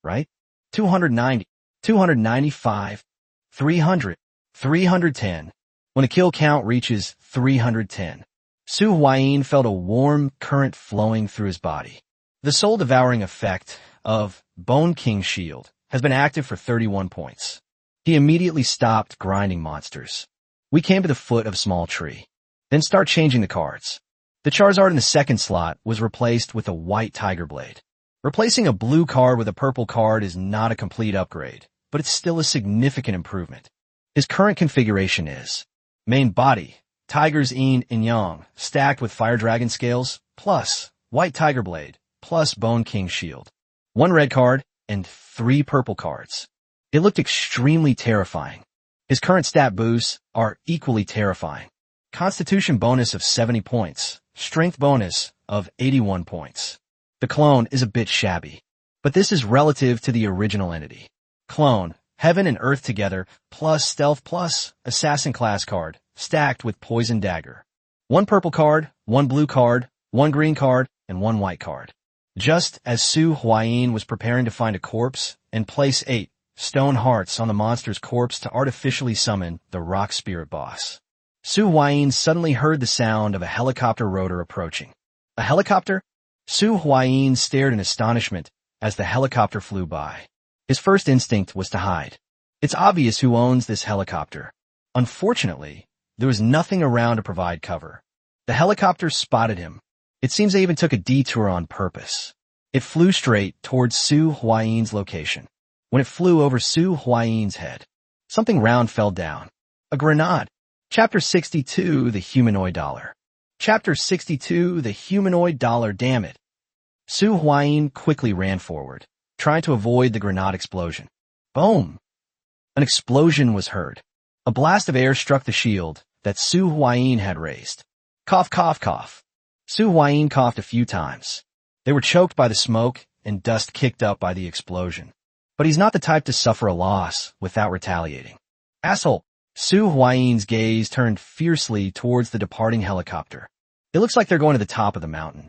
right? 290, 295, 300, 310. When a kill count reaches 310, Su Huayin felt a warm current flowing through his body. The soul-devouring effect of Bone King Shield has been active for 31 points. He immediately stopped grinding monsters. We came to the foot of a small tree. Then start changing the cards. The Charizard in the second slot was replaced with a White Tiger Blade. Replacing a blue card with a purple card is not a complete upgrade, but it's still a significant improvement. His current configuration is main body, Tiger's Yin and Yang, stacked with Fire Dragon Scales, plus White Tiger Blade, plus Bone King Shield. 1 red card and 3 purple cards. It looked extremely terrifying. His current stat boosts are equally terrifying. Constitution bonus of 70 points, strength bonus of 81 points. The clone is a bit shabby, but this is relative to the original entity. Clone, Heaven and Earth together, plus Stealth plus Assassin class card, stacked with Poison Dagger. 1 purple card, 1 blue card, 1 green card, and 1 white card. Just as Su Huayin was preparing to find a corpse and place 8 stone hearts on the monster's corpse to artificially summon the Rock Spirit boss, Su Huayin suddenly heard the sound of a helicopter rotor approaching. A helicopter? Su Huayin stared in astonishment as the helicopter flew by. His first instinct was to hide. It's obvious who owns this helicopter. Unfortunately, there was nothing around to provide cover. The helicopter spotted him. It seems they even took a detour on purpose. It flew straight towards Su Huayin's location. When it flew over Su Huayin's head, something round fell down. A grenade. Chapter 62, The Humanoid Dollar. Chapter 62, The Humanoid Dollar, damn it. Su Huayin quickly ran forward, trying to avoid the grenade explosion. Boom! An explosion was heard. A blast of air struck the shield that Su Huayin had raised. Cough, cough, cough. Su Huayin coughed a few times. They were choked by the smoke and dust kicked up by the explosion. But he's not the type to suffer a loss without retaliating. Asshole! Su Huayin's gaze turned fiercely towards the departing helicopter. It looks like they're going to the top of the mountain.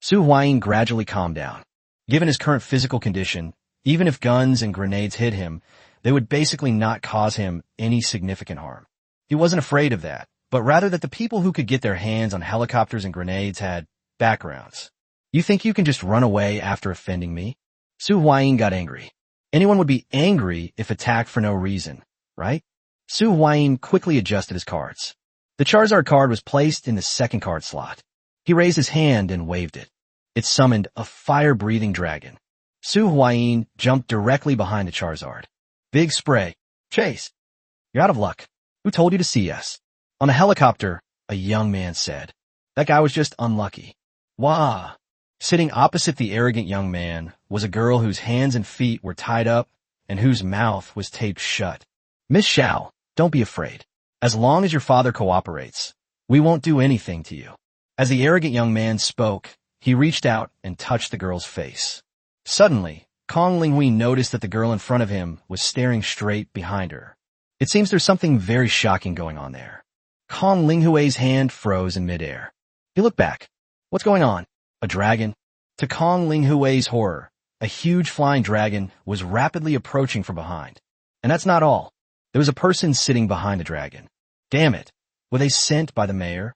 Su Huayin gradually calmed down. Given his current physical condition, even if guns and grenades hit him, they would basically not cause him any significant harm. He wasn't afraid of that, but rather that the people who could get their hands on helicopters and grenades had backgrounds. You think you can just run away after offending me? Su Huayin got angry. Anyone would be angry if attacked for no reason, right? Su Huayin quickly adjusted his cards. The Charizard card was placed in the second card slot. He raised his hand and waved it. It summoned a fire-breathing dragon. Su Huayin jumped directly behind the Charizard. Big spray. Chase. You're out of luck. Who told you to see us? On a helicopter, a young man said. That guy was just unlucky. Wah. Sitting opposite the arrogant young man was a girl whose hands and feet were tied up and whose mouth was taped shut. Miss Xiao, don't be afraid. As long as your father cooperates, we won't do anything to you. As the arrogant young man spoke, he reached out and touched the girl's face. Suddenly, Kong Linghui noticed that the girl in front of him was staring straight behind her. It seems there's something very shocking going on there. Kong Linghui's hand froze in midair. He looked back. What's going on? A dragon? To Kong Linghui's horror, a huge flying dragon was rapidly approaching from behind. And that's not all. There was a person sitting behind the dragon. Damn it. Were they sent by the mayor?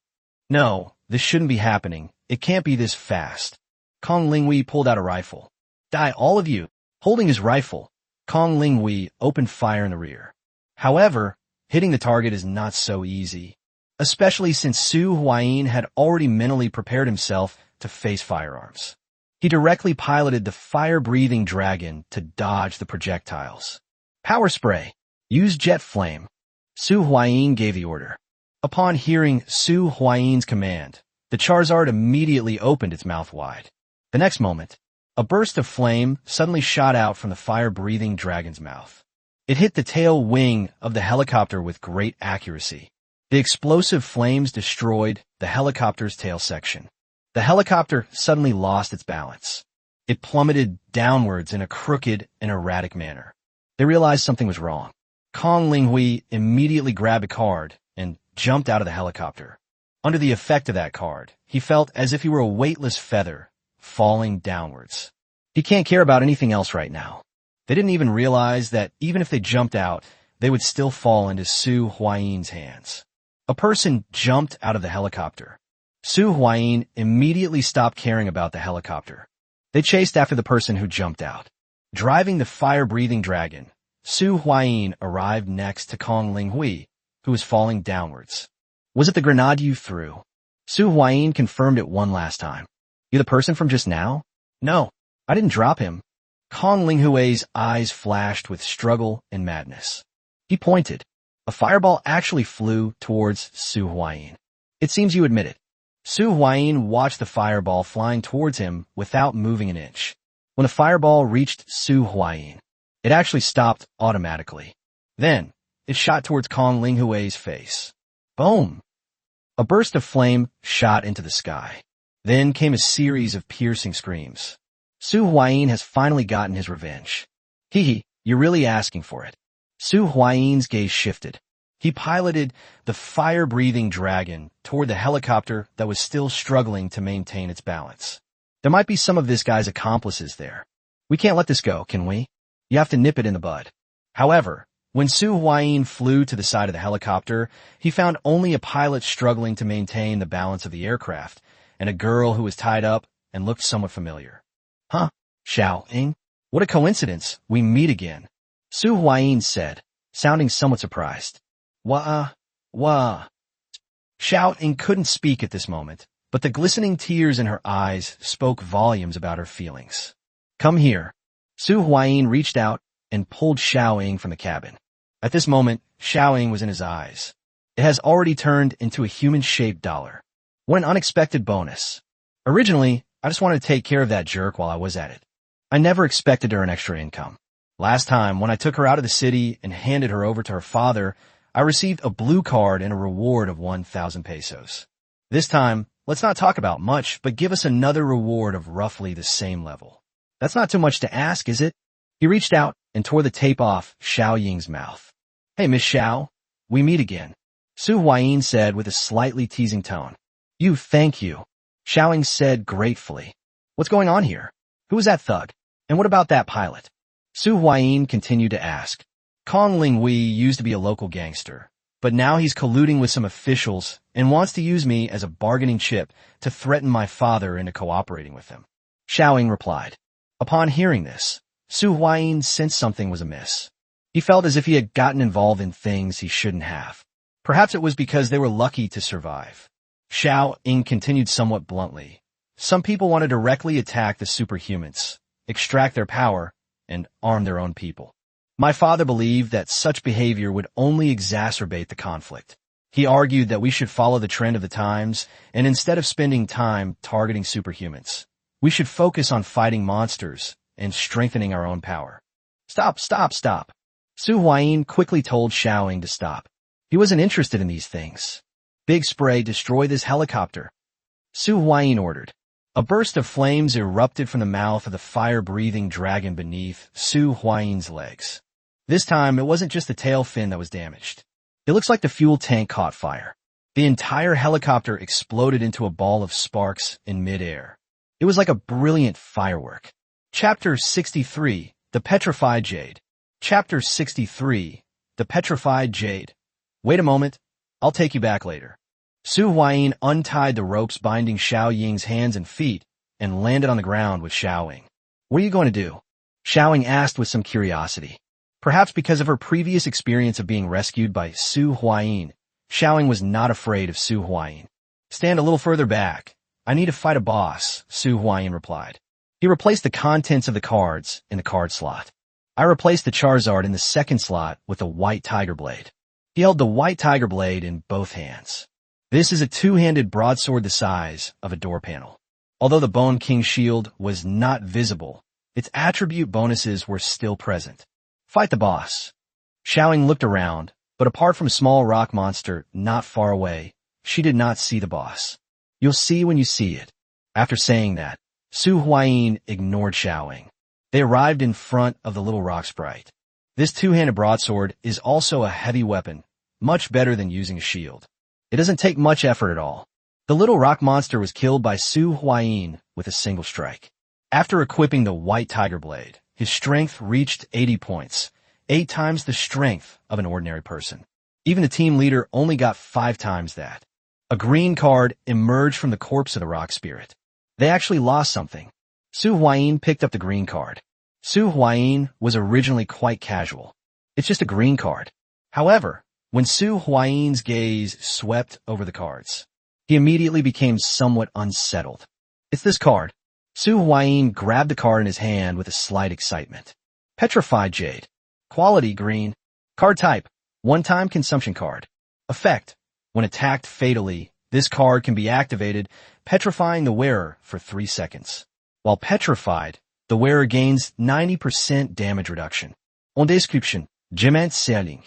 No, this shouldn't be happening. It can't be this fast. Kong Linghui pulled out a rifle. Die, all of you. Holding his rifle, Kong Linghui opened fire in the rear. However, hitting the target is not so easy, especially since Su Huayin had already mentally prepared himself to face firearms. He directly piloted the fire-breathing dragon to dodge the projectiles. Power spray. Use jet flame. Su Huayin gave the order. Upon hearing Su Huayin's command, the Charizard immediately opened its mouth wide. The next moment, a burst of flame suddenly shot out from the fire-breathing dragon's mouth. It hit the tail wing of the helicopter with great accuracy. The explosive flames destroyed the helicopter's tail section. The helicopter suddenly lost its balance. It plummeted downwards in a crooked and erratic manner. They realized something was wrong. Kong Linghui immediately grabbed a card and jumped out of the helicopter. Under the effect of that card, he felt as if he were a weightless feather falling downwards. He can't care about anything else right now. They didn't even realize that even if they jumped out, they would still fall into Su Huayin's hands. A person jumped out of the helicopter. Su Huayin immediately stopped caring about the helicopter. They chased after the person who jumped out. Driving the fire-breathing dragon, Su Huayin arrived next to Kong Linghui, who was falling downwards. Was it the grenade you threw? Su Huayin confirmed it one last time. You the person from just now? No, I didn't drop him. Kong Linghui's eyes flashed with struggle and madness. He pointed. A fireball actually flew towards Su Huayin. It seems you admit it. Su Huayin watched the fireball flying towards him without moving an inch. When the fireball reached Su Huayin, it actually stopped automatically. Then, it shot towards Kong Linghui's face. Boom! A burst of flame shot into the sky. Then came a series of piercing screams. Su Huayin has finally gotten his revenge. Hee, you're really asking for it. Su Huayin's gaze shifted. He piloted the fire-breathing dragon toward the helicopter that was still struggling to maintain its balance. There might be some of this guy's accomplices there. We can't let this go, can we? You have to nip it in the bud. However, when Su Huayin flew to the side of the helicopter, he found only a pilot struggling to maintain the balance of the aircraft, and a girl who was tied up and looked somewhat familiar. Huh, Xiao Ying? What a coincidence, we meet again. Su Huayin said, sounding somewhat surprised. Wah. Xiao Ying couldn't speak at this moment, but the glistening tears in her eyes spoke volumes about her feelings. Come here. Su Huayin reached out and pulled Xiao Ying from the cabin. At this moment, Xiao Ying was in his eyes. It has already turned into a human-shaped dollar. What an unexpected bonus. Originally, I just wanted to take care of that jerk while I was at it. I never expected to earn extra income. Last time, when I took her out of the city and handed her over to her father, I received a blue card and a reward of 1,000 pesos. This time, let's not talk about much, but give us another reward of roughly the same level. That's not too much to ask, is it? He reached out and tore the tape off Xiao Ying's mouth. Hey, Miss Xiao, we meet again. Su Huayin said with a slightly teasing tone. Thank you. Xiao Ying said gratefully. What's going on here? Who is that thug? And what about that pilot? Su Huayin continued to ask. Kong Linghui used to be a local gangster. But now he's colluding with some officials and wants to use me as a bargaining chip to threaten my father into cooperating with him. Xiaoying replied. Upon hearing this, Su Huayin sensed something was amiss. He felt as if he had gotten involved in things he shouldn't have. Perhaps it was because they were lucky to survive. Xiaoying continued somewhat bluntly. Some people want to directly attack the superhumans, extract their power, and arm their own people. My father believed that such behavior would only exacerbate the conflict. He argued that we should follow the trend of the times, and instead of spending time targeting superhumans, we should focus on fighting monsters and strengthening our own power. Stop. Su Huayin quickly told Xiaoying to stop. He wasn't interested in these things. Big spray, destroy this helicopter. Su Huayin ordered. A burst of flames erupted from the mouth of the fire-breathing dragon beneath Su Huayin's legs. This time, it wasn't just the tail fin that was damaged. It looks like the fuel tank caught fire. The entire helicopter exploded into a ball of sparks in midair. It was like a brilliant firework. Chapter 63, The Petrified Jade. Chapter 63, The Petrified Jade. Wait a moment. I'll take you back later. Su Huayin untied the ropes binding Xiaoying's hands and feet and landed on the ground with Xiaoying. What are you going to do? Xiaoying asked with some curiosity. Perhaps because of her previous experience of being rescued by Su Huayin, Xiaoying was not afraid of Su Huayin. Stand a little further back. I need to fight a boss, Su Huayin replied. He replaced the contents of the cards in the card slot. I replaced the Charizard in the second slot with a white tiger blade. He held the white tiger blade in both hands. This is a two-handed broadsword the size of a door panel. Although the Bone King shield was not visible, its attribute bonuses were still present. Fight the boss. Xiaoying looked around, but apart from a small rock monster not far away, she did not see the boss. You'll see when you see it. After saying that, Su Huayin ignored Xiaoying. They arrived in front of the little rock sprite. This two-handed broadsword is also a heavy weapon, much better than using a shield. It doesn't take much effort at all. The little rock monster was killed by Su Huayin with a single strike. After equipping the white tiger blade, his strength reached 80 points, 8 times the strength of an ordinary person. Even the team leader only got 5 times that. A green card emerged from the corpse of the rock spirit. They actually lost something. Su Huayin picked up the green card. Su Huayin was originally quite casual. It's just a green card. However, when Su Huayin's gaze swept over the cards, he immediately became somewhat unsettled. It's this card. Su Huayin grabbed the card in his hand with a slight excitement. Petrified Jade. Quality green. Card type. One-time consumption card. Effect. When attacked fatally, this card can be activated, petrifying the wearer for 3 seconds. While petrified, the wearer gains 90% damage reduction. En description. Gement Selling.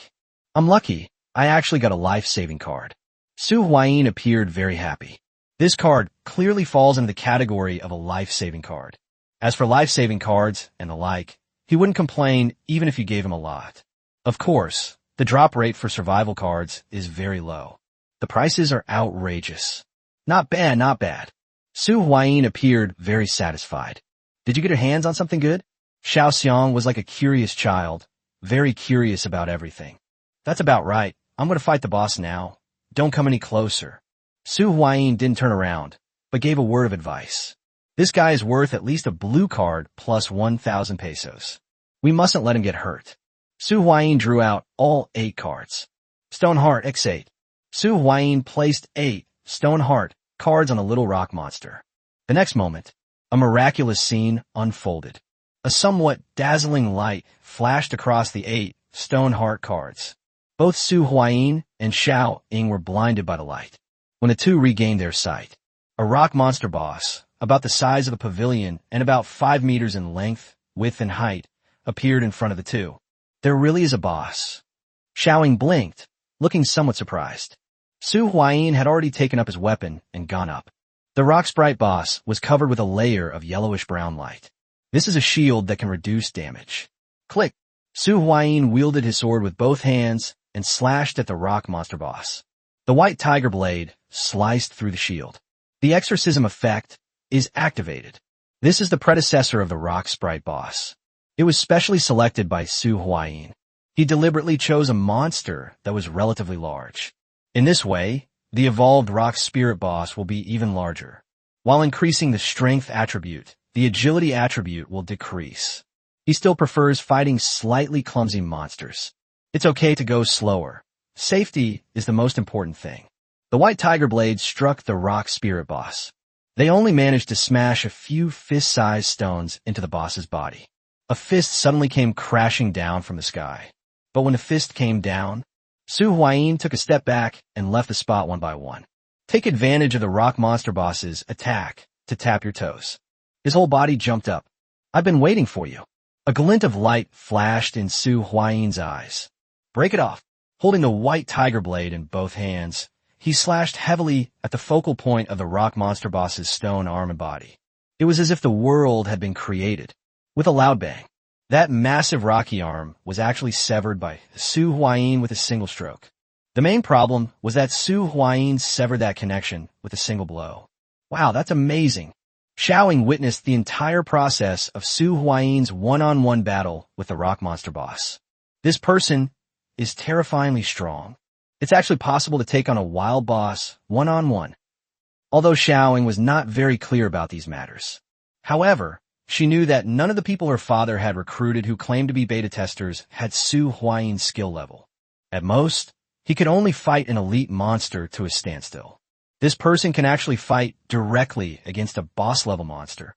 I'm lucky. I actually got a life-saving card. Su Huayin appeared very happy. This card clearly falls into the category of a life-saving card. As for life-saving cards and the like, he wouldn't complain even if you gave him a lot. Of course, the drop rate for survival cards is very low. The prices are outrageous. Not bad. Su Huayin appeared very satisfied. Did you get your hands on something good? Xiao Xiang was like a curious child, very curious about everything. That's about right. I'm going to fight the boss now. Don't come any closer. Su Huayin didn't turn around, but gave a word of advice. This guy is worth at least a blue card plus 1,000 pesos. We mustn't let him get hurt. Su Huayin drew out all 8 cards. Stoneheart X8. Su Huayin placed 8 Stoneheart cards on a little rock monster. The next moment, a miraculous scene unfolded. A somewhat dazzling light flashed across the 8 Stoneheart cards. Both Su Huayin and Xiaoying were blinded by the light. When the two regained their sight, a rock monster boss, about the size of a pavilion and about 5 meters in length, width, and height, appeared in front of the two. There really is a boss. Xiaoying blinked, looking somewhat surprised. Su Huayin had already taken up his weapon and gone up. The rock sprite boss was covered with a layer of yellowish-brown light. This is a shield that can reduce damage. Click! Su Huayin wielded his sword with both hands and slashed at the rock monster boss. The white tiger blade sliced through the shield. The exorcism effect is activated. This is the predecessor of the rock sprite boss. It was specially selected by Su Huayin. He deliberately chose a monster that was relatively large. In this way, the evolved rock spirit boss will be even larger. While increasing the strength attribute, the agility attribute will decrease. He still prefers fighting slightly clumsy monsters. It's okay to go slower. Safety is the most important thing. The white tiger blade struck the rock spirit boss. They only managed to smash a few fist-sized stones into the boss's body. A fist suddenly came crashing down from the sky. But when the fist came down, Su Huayin took a step back and left the spot one by one. Take advantage of the rock monster boss's attack to tap your toes. His whole body jumped up. I've been waiting for you. A glint of light flashed in Su Huayin's eyes. Break it off. Holding the white tiger blade in both hands, he slashed heavily at the focal point of the rock monster boss's stone arm and body. It was as if the world had been created. With a loud bang, that massive rocky arm was actually severed by Su Huayin with a single stroke. The main problem was that Su Huayin severed that connection with a single blow. Wow, that's amazing. Xiaoying witnessed the entire process of Su Huayin's one-on-one battle with the rock monster boss. This person is terrifyingly strong. It's actually possible to take on a wild boss one-on-one. Although Xiaoying was not very clear about these matters. However, she knew that none of the people her father had recruited who claimed to be beta testers had Su Huayin's skill level. At most, he could only fight an elite monster to a standstill. This person can actually fight directly against a boss-level monster.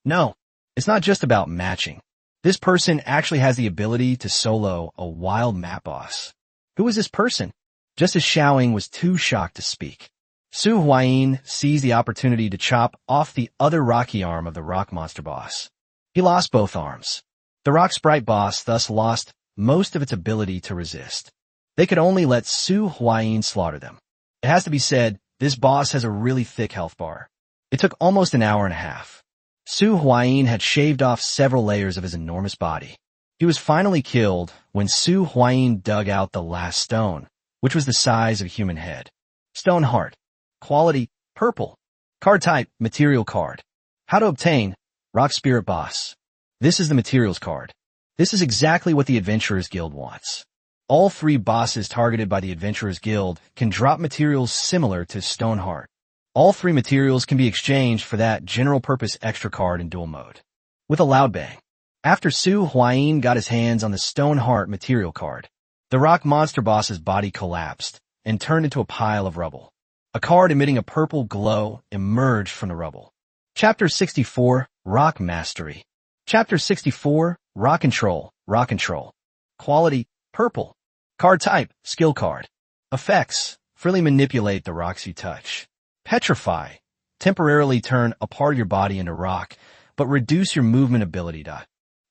No, it's not just about matching. This person actually has the ability to solo a wild map boss. Who is this person? Just as Xiaoying was too shocked to speak, Su Huayin seized the opportunity to chop off the other rocky arm of the rock monster boss. He lost both arms. The rock sprite boss thus lost most of its ability to resist. They could only let Su Huayin slaughter them. It has to be said, this boss has a really thick health bar. It took almost an hour and a half. Su Huayin had shaved off several layers of his enormous body. He was finally killed when Su Huayin dug out the last stone, which was the size of a human head. Stone heart. Quality, purple. Card type, material card. How to obtain, rock spirit boss. This is the materials card. This is exactly what the Adventurers Guild wants. All three bosses targeted by the Adventurers Guild can drop materials similar to Stone Heart. All three materials can be exchanged for that general-purpose extra card in dual mode. With a loud bang. After Su Huayin got his hands on the Stone Heart material card, the rock monster boss's body collapsed and turned into a pile of rubble. A card emitting a purple glow emerged from the rubble. Chapter 64, Rock Mastery. Chapter 64, Rock Control, Rock Control. Quality, purple. Card type, skill card. Effects, freely manipulate the rocks you touch. Petrify, temporarily turn a part of your body into rock, but reduce your movement ability.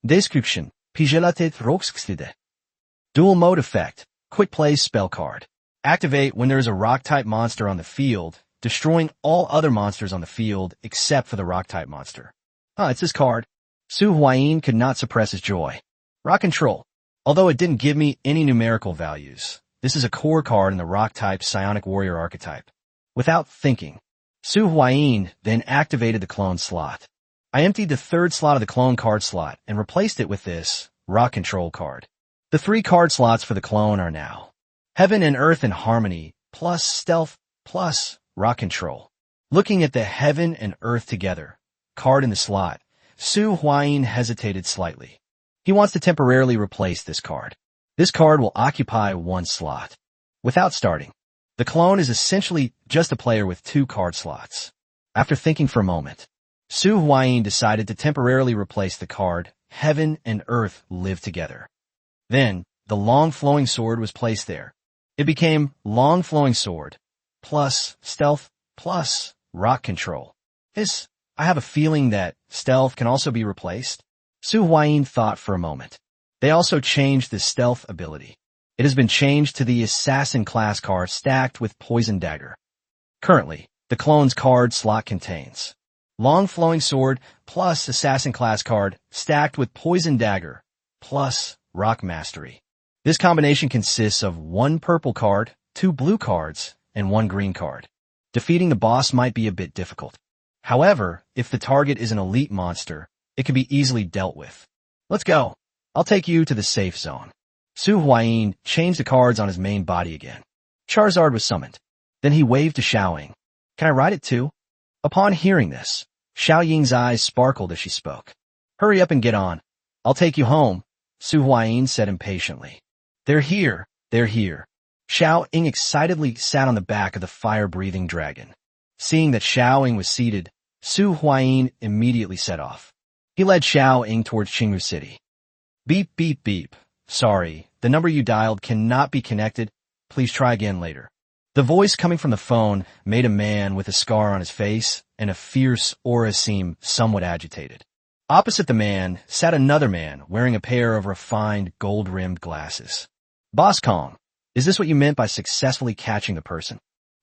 Description, pijelatet rockskstide. Dual mode effect, quick play spell card. Activate when there is a rock-type monster on the field, destroying all other monsters on the field except for the rock-type monster. It's his card. Su Huayin could not suppress his joy. Rock Control. Although it didn't give me any numerical values, this is a core card in the rock-type Psionic Warrior archetype. Without thinking, Su Huayin then activated the clone slot. I emptied the third slot of the clone card slot and replaced it with this Rock Control card. The 3 card slots for the clone are now Heaven and Earth in Harmony, plus Stealth, plus Rock Control. Looking at the Heaven and Earth together card in the slot, Su Huayin hesitated slightly. He wants to temporarily replace this card. This card will occupy 1 slot. Without starting, the clone is essentially just a player with 2 card slots. After thinking for a moment, Su Huayin decided to temporarily replace the card Heaven and Earth Live Together. Then, the long flowing sword was placed there. It became Long Flowing Sword, plus Stealth, plus Rock Control. I have a feeling that Stealth can also be replaced. Su Huayin thought for a moment. They also changed the Stealth ability. It has been changed to the Assassin class card stacked with Poison Dagger. Currently, the clone's card slot contains Long Flowing Sword plus Assassin class card stacked with Poison Dagger plus Rock Mastery. This combination consists of 1 purple card, 2 blue cards, and 1 green card. Defeating the boss might be a bit difficult. However, if the target is an elite monster, it can be easily dealt with. Let's go. I'll take you to the safe zone. Su Huayin changed the cards on his main body again. Charizard was summoned. Then he waved to Xiaoying. Can I ride it too? Upon hearing this, Xiaoying's eyes sparkled as she spoke. Hurry up and get on. I'll take you home, Su Huayin said impatiently. They're here. They're here. Xiaoying excitedly sat on the back of the fire-breathing dragon. Seeing that Xiaoying was seated, Su Huayin immediately set off. He led Xiaoying towards Qingwu City. Beep, beep, beep. Sorry, the number you dialed cannot be connected. Please try again later. The voice coming from the phone made a man with a scar on his face and a fierce aura seem somewhat agitated. Opposite the man sat another man wearing a pair of refined gold-rimmed glasses. Boss Kong, is this what you meant by successfully catching the person?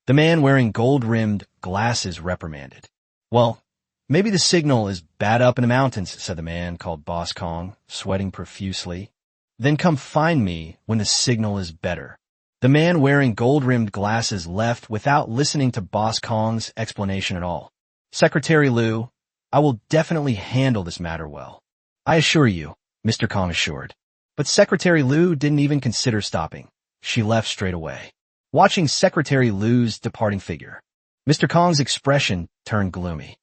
The man wearing gold-rimmed glasses reprimanded. Well, maybe the signal is bad up in the mountains, said the man called Boss Kong, sweating profusely. Then come find me when the signal is better. The man wearing gold-rimmed glasses left without listening to Boss Kong's explanation at all. Secretary Liu, I will definitely handle this matter well. I assure you, Mr. Kong assured. But Secretary Liu didn't even consider stopping. She left straight away. Watching Secretary Liu's departing figure, Mr. Kong's expression turned gloomy.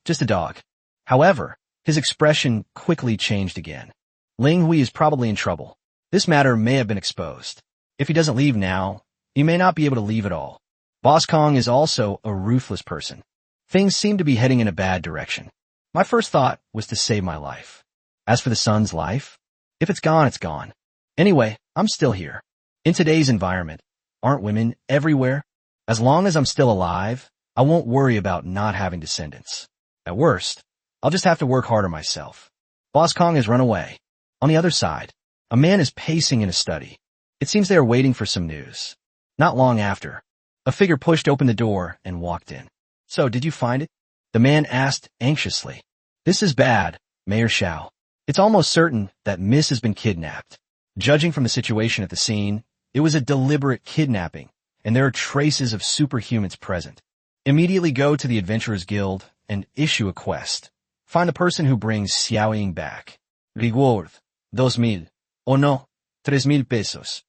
Just a dog. However, his expression quickly changed again. Ling Hui is probably in trouble. This matter may have been exposed. If he doesn't leave now, he may not be able to leave at all. Boss Kong is also a ruthless person. Things seem to be heading in a bad direction. My first thought was to save my life. As for the son's life, if it's gone, it's gone. Anyway, I'm still here. In today's environment, aren't women everywhere? As long as I'm still alive, I won't worry about not having descendants. At worst, I'll just have to work harder myself. Boss Kong has run away. On the other side, a man is pacing in a study. It seems they are waiting for some news. Not long after, a figure pushed open the door and walked in. So, did you find it? The man asked anxiously. This is bad, Mayor Xiao. It's almost certain that Miss has been kidnapped. Judging from the situation at the scene, it was a deliberate kidnapping, and there are traces of superhumans present. Immediately go to the Adventurers Guild and issue a quest. Find the person who brings Xiaoying back. Reward, 2,000, o no, 3,000 pesos.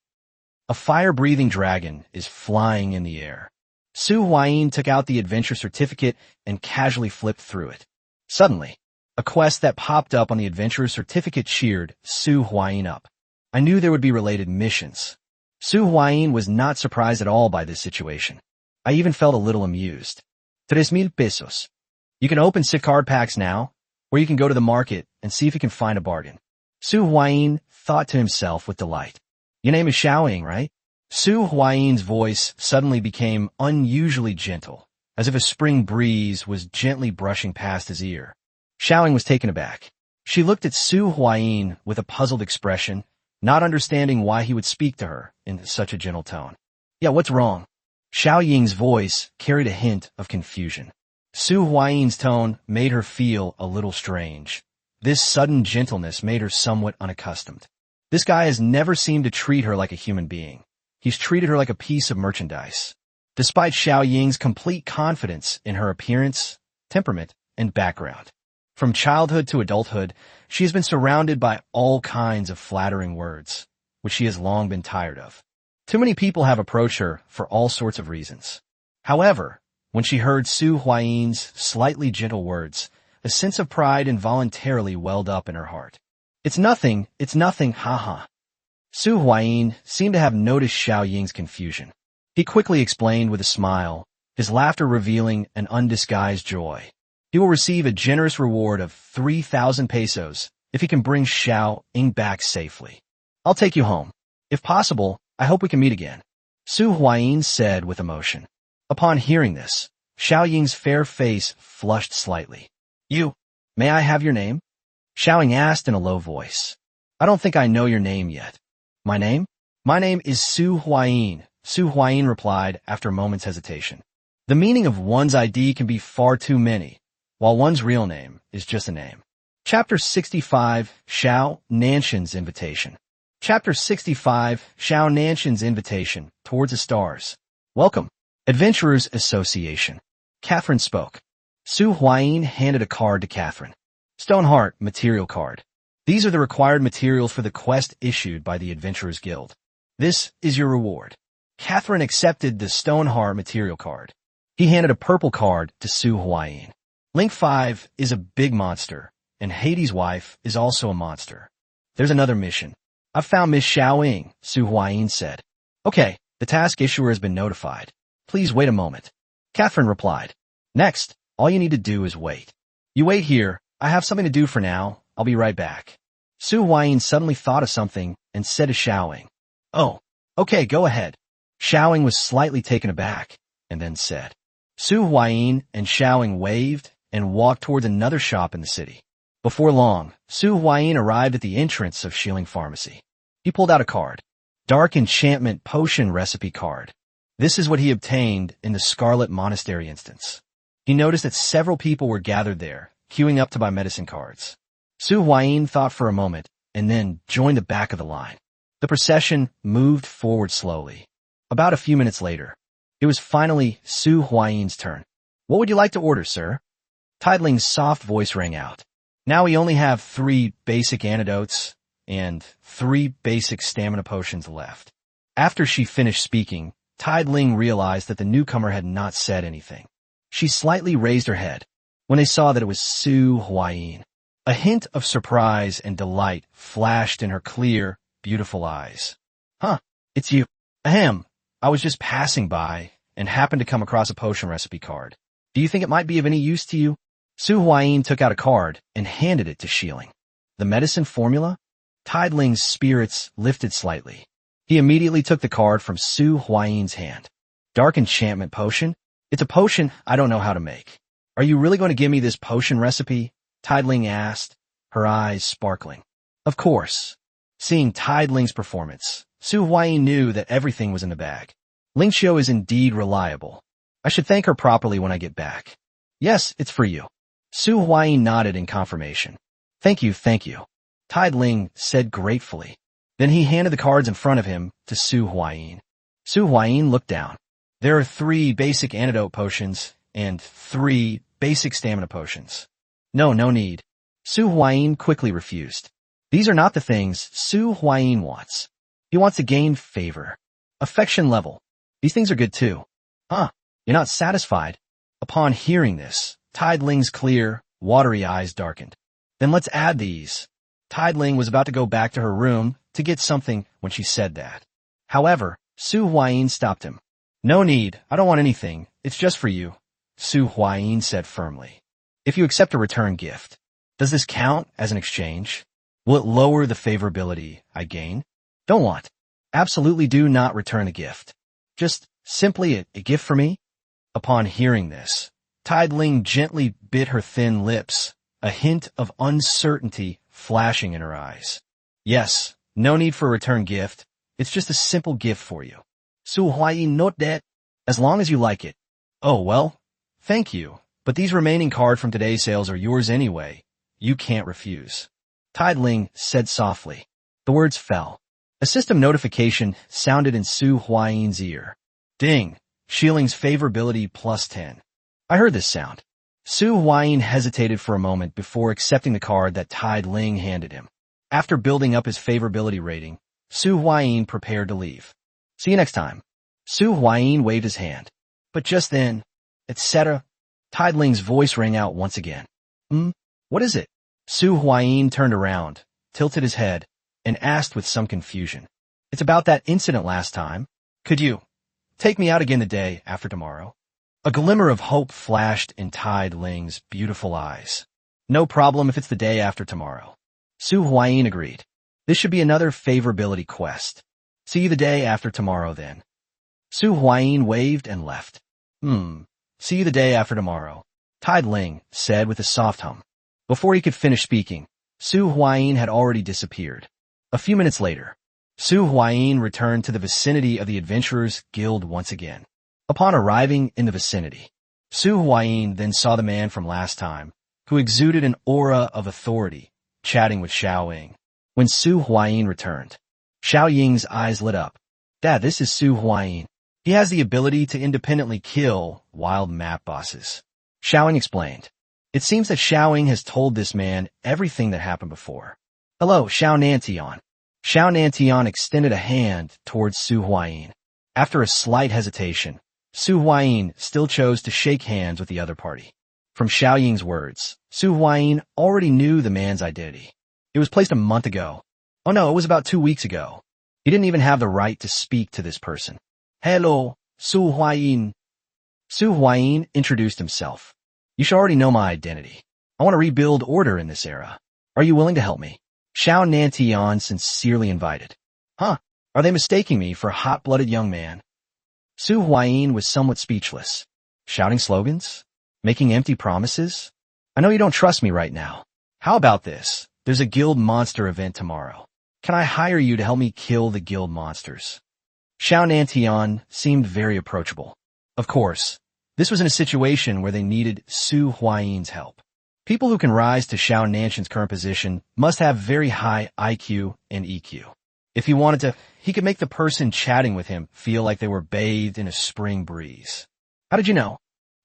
A fire-breathing dragon is flying in the air. Su Huayin took out the adventure certificate and casually flipped through it. Suddenly, a quest that popped up on the adventurer's certificate cheered Su Huayin up. I knew there would be related missions. Su Huayin was not surprised at all by this situation. I even felt a little amused. 3,000 pesos. You can open 6 card packs now, or you can go to the market and see if you can find a bargain. Su Huayin thought to himself with delight. Your name is Xiaoying, right? Su Huayin's voice suddenly became unusually gentle, as if a spring breeze was gently brushing past his ear. Xiaoying was taken aback. She looked at Su Huayin with a puzzled expression, not understanding why he would speak to her in such a gentle tone. Yeah, what's wrong? Xiaoying's voice carried a hint of confusion. Su Huayin's tone made her feel a little strange. This sudden gentleness made her somewhat unaccustomed. This guy has never seemed to treat her like a human being. He's treated her like a piece of merchandise. Despite Xiaoying's complete confidence in her appearance, temperament, and background. From childhood to adulthood, she has been surrounded by all kinds of flattering words, which she has long been tired of. Too many people have approached her for all sorts of reasons. However, when she heard Su Huayin's slightly gentle words, a sense of pride involuntarily welled up in her heart. It's nothing, haha. Su Huayin seemed to have noticed Xiaoying's confusion. He quickly explained with a smile, his laughter revealing an undisguised joy. He will receive a generous reward of 3,000 pesos if he can bring Xiaoying back safely. I'll take you home. If possible, I hope we can meet again. Su Huayin said with emotion. Upon hearing this, Xiaoying's fair face flushed slightly. May I have your name? Xiaoying asked in a low voice. I don't think I know your name yet. My name? My name is Su Huayin, Su Huayin replied after a moment's hesitation. The meaning of one's ID can be far too many, while one's real name is just a name. Chapter 65, Xiao Nanshan's Invitation. Chapter 65, Xiao Nanshan's Invitation Towards the Stars. Welcome, Adventurers Association. Catherine spoke. Su Huayin handed a card to Catherine. Stoneheart material card. These are the required materials for the quest issued by the Adventurers Guild. This is your reward. Catherine accepted the Stoneheart material card. He handed a purple card to Su Huayin. Link 5 is a big monster, and Hades' wife is also a monster. There's another mission. I've found Miss Xiaoying, Su Huayin said. Okay, the task issuer has been notified. Please wait a moment. Catherine replied. Next, all you need to do is wait. You wait here. I have something to do for now. I'll be right back. Su Huayin suddenly thought of something and said to Xiaoying. Oh, okay, go ahead. Xiaoying was slightly taken aback and then said. Su Huayin and Xiaoying waved and walked towards another shop in the city. Before long, Su Huayin arrived at the entrance of Shilling Pharmacy. He pulled out a card. Dark Enchantment Potion Recipe Card. This is what he obtained in the Scarlet Monastery instance. He noticed that several people were gathered there, queuing up to buy medicine cards. Su Huayin thought for a moment and then joined the back of the line. The procession moved forward slowly. About a few minutes later, it was finally Su Huayin's turn. What would you like to order, sir? Tidling's soft voice rang out. Now we only have 3 basic antidotes and 3 basic stamina potions left. After she finished speaking, Tidling realized that the newcomer had not said anything. She slightly raised her head when they saw that it was Su Huayin. A hint of surprise and delight flashed in her clear, beautiful eyes. Huh, it's you. Ahem, I was just passing by and happened to come across a potion recipe card. Do you think it might be of any use to you? Su Huayin took out a card and handed it to Shilling. The medicine formula? Tidling's spirits lifted slightly. He immediately took the card from Su Huayin's hand. Dark Enchantment Potion? It's a potion I don't know how to make. Are you really going to give me this potion recipe? Tidling asked, her eyes sparkling. Of course. Seeing Tidling's performance, Su Huayin knew that everything was in the bag. Lingxiu is indeed reliable. I should thank her properly when I get back. Yes, it's for you. Su Huayin nodded in confirmation. Thank you, thank you. Tidling said gratefully. Then he handed the cards in front of him to Su Huayin. Su Huayin looked down. There are 3 basic antidote potions and 3 basic stamina potions. No need. Su Huayin quickly refused. These are not the things Su Huayin wants. He wants to gain favor. Affection level. These things are good too. Huh, you're not satisfied? Upon hearing this, Tidling's clear, watery eyes darkened. Then let's add these. Tidling was about to go back to her room to get something when she said that. However, Su Huayin stopped him. No need, I don't want anything, it's just for you, Su Huayin said firmly. If you accept a return gift, does this count as an exchange? Will it lower the favorability I gain? Don't want. Absolutely do not return a gift. Just simply a gift for me? Upon hearing this, Tidling gently bit her thin lips, a hint of uncertainty flashing in her eyes. Yes, no need for a return gift. It's just a simple gift for you. Su Huayin note that, as long as you like it. Oh, well, thank you, but these remaining cards from today's sales are yours anyway. You can't refuse. Tidling said softly. The words fell. A system notification sounded in Su Huayin's ear. Ding, Shilling's favorability plus 10. I heard this sound. Su Huayin hesitated for a moment before accepting the card that Tidling handed him. After building up his favorability rating, Su Huayin prepared to leave. See you next time. Su Huayin waved his hand. But just then, etc., Tidling's voice rang out once again. What is it? Su Huayin turned around, tilted his head, and asked with some confusion. It's about that incident last time. Could you take me out again the day after tomorrow? A glimmer of hope flashed in Tidling's beautiful eyes. No problem if it's the day after tomorrow. Su Huayin agreed. This should be another favorability quest. See you the day after tomorrow then. Su Huayin waved and left. See you the day after tomorrow, Tidling said with a soft hum. Before he could finish speaking, Su Huayin had already disappeared. A few minutes later, Su Huayin returned to the vicinity of the Adventurers Guild once again. Upon arriving in the vicinity, Su Huayin then saw the man from last time, who exuded an aura of authority, chatting with Xiaoying. When Su Huayin returned, Xiaoying's eyes lit up. Dad, this is Su Huayin. He has the ability to independently kill wild map bosses. Xiaoying explained. It seems that Xiaoying has told this man everything that happened before. Hello, Xiao Nantian. Xiao Nantian extended a hand towards Su Huayin. After a slight hesitation, Su Huayin still chose to shake hands with the other party. From Xiao Ying's words, Su Huayin already knew the man's identity. It was placed a month ago. Oh no, it was about 2 weeks ago. He didn't even have the right to speak to this person. Hello, Su Huayin. Su Huayin introduced himself. You should already know my identity. I want to rebuild order in this era. Are you willing to help me? Xiao Nantian sincerely invited. Huh? Are they mistaking me for a hot-blooded young man? Su Huayin was somewhat speechless. Shouting slogans? Making empty promises? I know you don't trust me right now. How about this? There's a guild monster event tomorrow. Can I hire you to help me kill the guild monsters? Xiao Nantian seemed very approachable. Of course, this was in a situation where they needed Su Huayin's help. People who can rise to Xiao Nantian's current position must have very high IQ and EQ. If he wanted to, he could make the person chatting with him feel like they were bathed in a spring breeze. How did you know?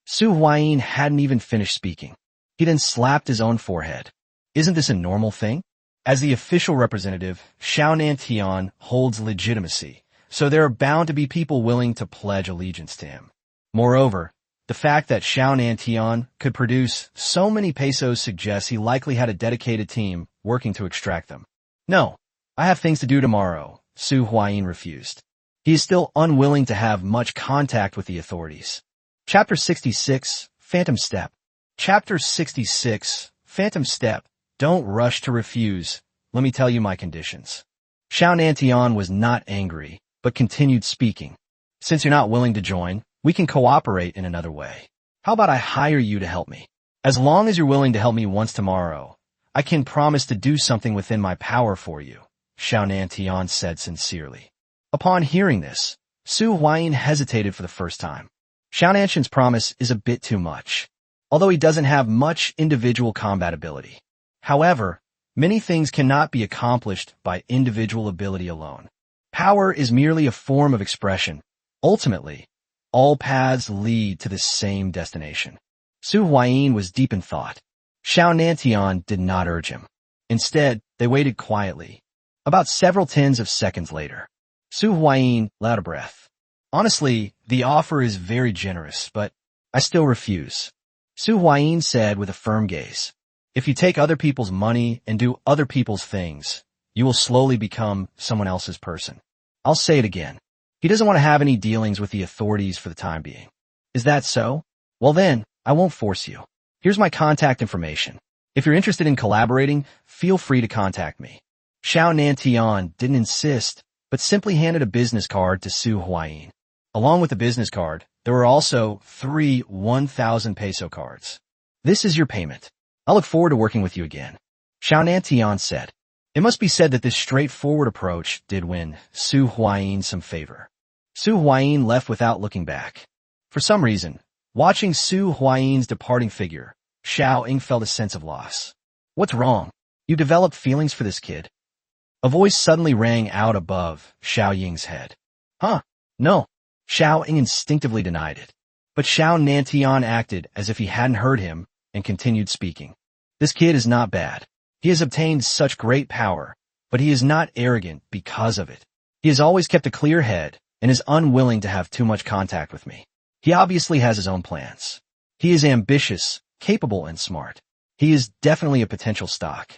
Su Huayin hadn't even finished speaking. He then slapped his own forehead. Isn't this a normal thing? As the official representative, Xiao Nantian holds legitimacy, so there are bound to be people willing to pledge allegiance to him. Moreover, the fact that Xiao Nantian could produce so many pesos suggests he likely had a dedicated team working to extract them. No, I have things to do tomorrow, Su Huayin refused. He is still unwilling to have much contact with the authorities. Chapter 66, Phantom Step. Chapter 66, Phantom Step. Don't rush to refuse. Let me tell you my conditions. Xiao Nantian was not angry, but continued speaking. Since you're not willing to join, we can cooperate in another way. How about I hire you to help me? As long as you're willing to help me once tomorrow, I can promise to do something within my power for you, Xiao Nantian said sincerely. Upon hearing this, Su Huayin hesitated for the first time. Xiao Nantian's promise is a bit too much, although he doesn't have much individual combat ability. However, many things cannot be accomplished by individual ability alone. Power is merely a form of expression. Ultimately, all paths lead to the same destination. Su Huayin was deep in thought. Xiao Nantian did not urge him. Instead, they waited quietly. About several tens of seconds later, Su Huayin let out a breath. Honestly, the offer is very generous, but I still refuse. Su Huayin said with a firm gaze. If you take other people's money and do other people's things, you will slowly become someone else's person. I'll say it again. He doesn't want to have any dealings with the authorities for the time being. Is that so? Well then, I won't force you. Here's my contact information. If you're interested in collaborating, feel free to contact me. Xiao Nantian didn't insist, but simply handed a business card to Su Huayin. Along with the business card, there were also 3 1,000 peso cards. This is your payment. I look forward to working with you again. Xiao Nantian said. It must be said that this straightforward approach did win Su Huayin some favor. Su Huayin left without looking back. For some reason, watching Su Huayin's departing figure, Xiao Ying felt a sense of loss. What's wrong? You developed feelings for this kid? A voice suddenly rang out above Xiao Ying's head. Huh? No. Xiao Ying instinctively denied it. But Xiao Nantian acted as if he hadn't heard him and continued speaking. This kid is not bad. He has obtained such great power, but he is not arrogant because of it. He has always kept a clear head and is unwilling to have too much contact with me. He obviously has his own plans. He is ambitious, capable, and smart. He is definitely a potential stock.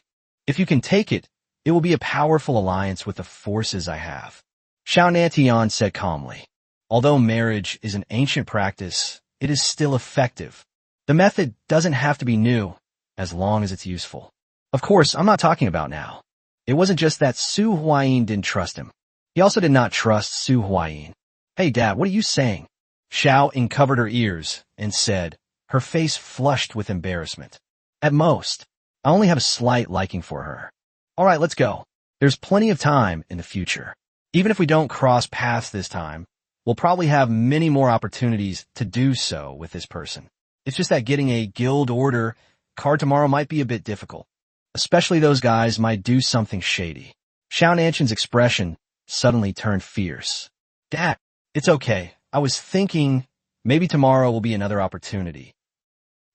If you can take it, it will be a powerful alliance with the forces I have. Xiao Nantian said calmly. Although marriage is an ancient practice, it is still effective. The method doesn't have to be new, as long as it's useful. Of course, I'm not talking about now. It wasn't just that Su Huayin didn't trust him. He also did not trust Su Huayin. Hey Dad, what are you saying? Xiao Ying covered her ears and said, her face flushed with embarrassment. At most, I only have a slight liking for her. Alright, let's go. There's plenty of time in the future. Even if we don't cross paths this time, we'll probably have many more opportunities to do so with this person. It's just that getting a guild order card tomorrow might be a bit difficult. Especially those guys might do something shady. Xiao Nantian's expression suddenly turned fierce. Dad, it's okay. I was thinking maybe tomorrow will be another opportunity.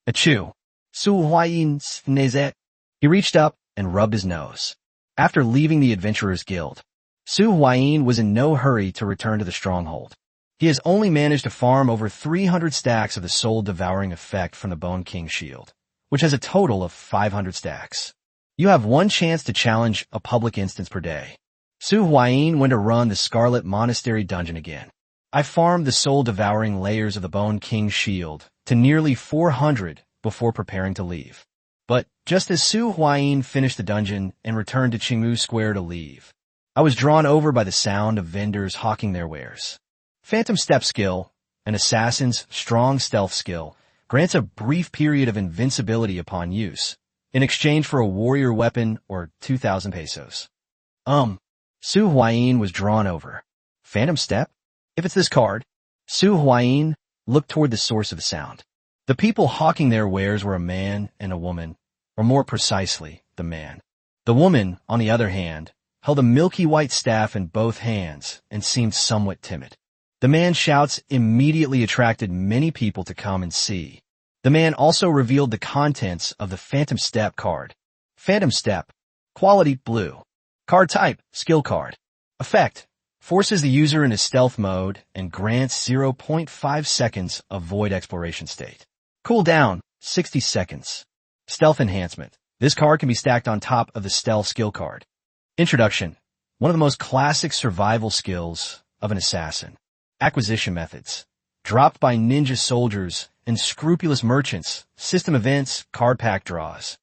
Achoo. Su Huayin sneezed. He reached up and rubbed his nose. After leaving the Adventurers Guild, Su Huayin was in no hurry to return to the stronghold. He has only managed to farm over 300 stacks of the soul-devouring effect from the Bone King shield, which has a total of 500 stacks. You have one chance to challenge a public instance per day. Su Huayin went to run the Scarlet Monastery dungeon again. I farmed the soul-devouring layers of the Bone King shield to nearly 400 before preparing to leave. But just as Su Huayin finished the dungeon and returned to Qingmu Square to leave, I was drawn over by the sound of vendors hawking their wares. Phantom Step skill, an assassin's strong stealth skill, grants a brief period of invincibility upon use, in exchange for a warrior weapon or 2,000 pesos. Su Huayin was drawn over. Phantom Step? If it's this card, Su Huayin looked toward the source of the sound. The people hawking their wares were a man and a woman, or more precisely, the man. The woman, on the other hand, held a milky white staff in both hands and seemed somewhat timid. The man's shouts immediately attracted many people to come and see. The man also revealed the contents of the Phantom Step card. Phantom Step. Quality, blue. Card type, skill card. Effect. Forces the user into stealth mode and grants 0.5 seconds of void exploration state. Cooldown, 60 seconds. Stealth enhancement. This card can be stacked on top of the stealth skill card. Introduction. One of the most classic survival skills of an assassin. Acquisition methods. Dropped by ninja soldiers and scrupulous merchants. System events, card pack draws.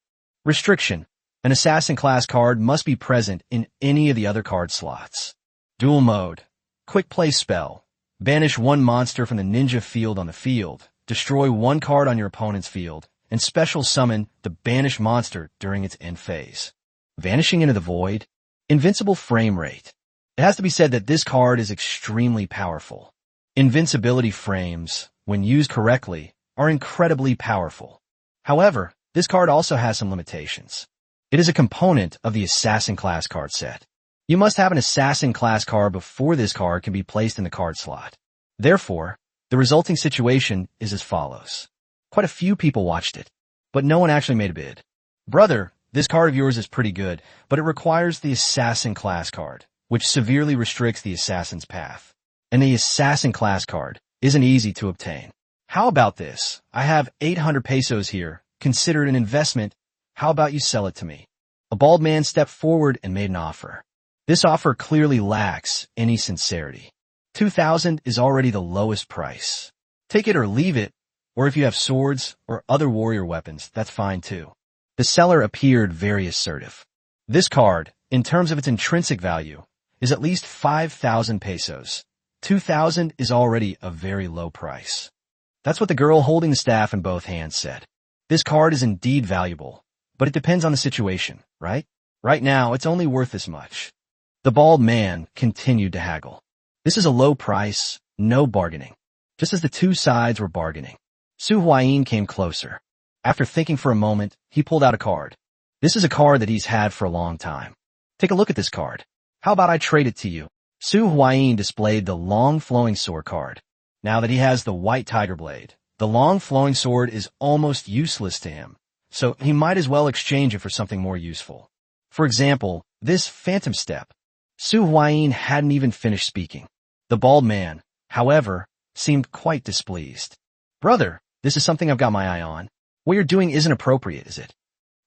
Restriction. An assassin class card must be present in any of the other card slots. Duel mode. Quick play spell. Banish one monster from the ninja field on the field. Destroy one card on your opponent's field. And special summon the banished monster during its end phase. Vanishing into the void. Invincible frame rate. It has to be said that this card is extremely powerful. Invincibility frames, when used correctly, are incredibly powerful. However, this card also has some limitations. It is a component of the Assassin class card set. You must have an Assassin class card before this card can be placed in the card slot. Therefore, the resulting situation is as follows. Quite a few people watched it, but no one actually made a bid. Brother, this card of yours is pretty good, but it requires the Assassin class card, which severely restricts the Assassin's path. And the Assassin class card isn't easy to obtain. How about this? I have 800 pesos here. Consider it an investment. How about you sell it to me? A bald man stepped forward and made an offer. This offer clearly lacks any sincerity. 2,000 is already the lowest price. Take it or leave it, or if you have swords or other warrior weapons, that's fine too. The seller appeared very assertive. This card, in terms of its intrinsic value, is at least 5,000 pesos. 2,000 is already a very low price. That's what the girl holding the staff in both hands said. This card is indeed valuable, but it depends on the situation, right? Right now, it's only worth this much. The bald man continued to haggle. This is a low price, no bargaining. Just as the two sides were bargaining, Su Huayin came closer. After thinking for a moment, he pulled out a card. This is a card that he's had for a long time. Take a look at this card. How about I trade it to you? Su Huayin displayed the long flowing sword card. Now that he has the white tiger blade, the long flowing sword is almost useless to him, so he might as well exchange it for something more useful. For example, this Phantom Step. Su Huayin hadn't even finished speaking. The bald man, however, seemed quite displeased. Brother, this is something I've got my eye on. What you're doing isn't appropriate, is it?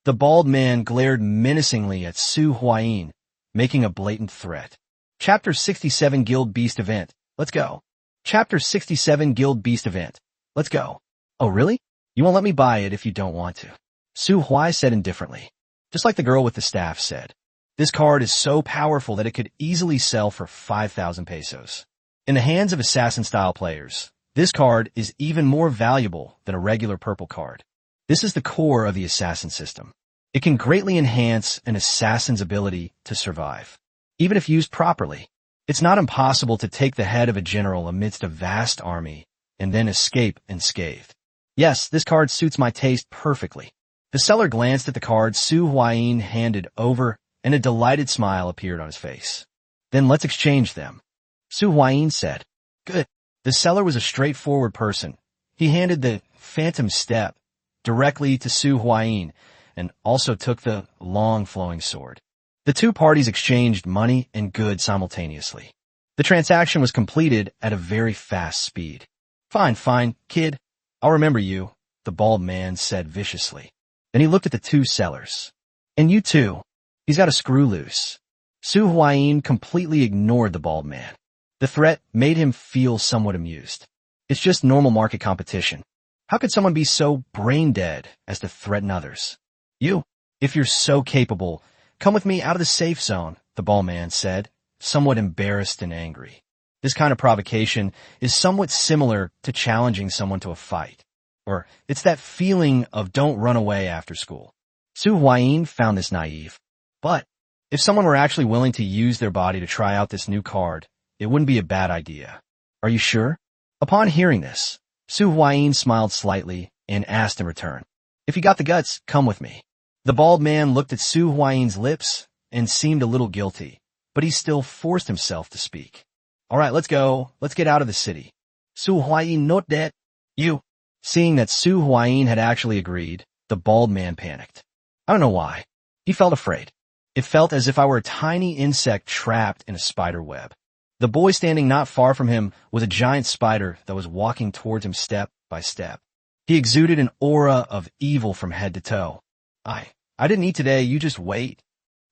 The bald man glared menacingly at Su Huayin, making a blatant threat. Chapter 67 Guild Beast Event. Let's go. Chapter 67 Guild Beast Event. Let's go. Oh, really? You won't let me buy it if you don't want to. Su Huai said indifferently. Just like the girl with the staff said. This card is so powerful that it could easily sell for 5,000 pesos. In the hands of assassin-style players, this card is even more valuable than a regular purple card. This is the core of the assassin system. It can greatly enhance an assassin's ability to survive. Even if used properly, it's not impossible to take the head of a general amidst a vast army and then escape unscathed. Yes, this card suits my taste perfectly. The seller glanced at the card Su Huayin handed over, and a delighted smile appeared on his face. Then let's exchange them. Su Huayin said. Good. The seller was a straightforward person. He handed the Phantom Step directly to Su Huayin and also took the long flowing sword. The two parties exchanged money and goods simultaneously. The transaction was completed at a very fast speed. Fine, kid. I'll remember you, the bald man said viciously. Then he looked at the two sellers. And you too. He's got a screw loose. Su Huayin completely ignored the bald man. The threat made him feel somewhat amused. It's just normal market competition. How could someone be so brain dead as to threaten others? You, if you're so capable, come with me out of the safe zone, the bald man said, somewhat embarrassed and angry. This kind of provocation is somewhat similar to challenging someone to a fight. Or it's that feeling of don't run away after school. Su Huayin found this naive. But if someone were actually willing to use their body to try out this new card, it wouldn't be a bad idea. Are you sure? Upon hearing this, Su Huayin smiled slightly and asked in return, if you got the guts, come with me. The bald man looked at Su Huayin's lips and seemed a little guilty, but he still forced himself to speak. All right, let's go. Let's get out of the city. Su Huayin, not that. You. Seeing that Su Huayin had actually agreed, the bald man panicked. I don't know why. He felt afraid. It felt as if I were a tiny insect trapped in a spider web. The boy standing not far from him was a giant spider that was walking towards him step by step. He exuded an aura of evil from head to toe. I didn't eat today, you just wait.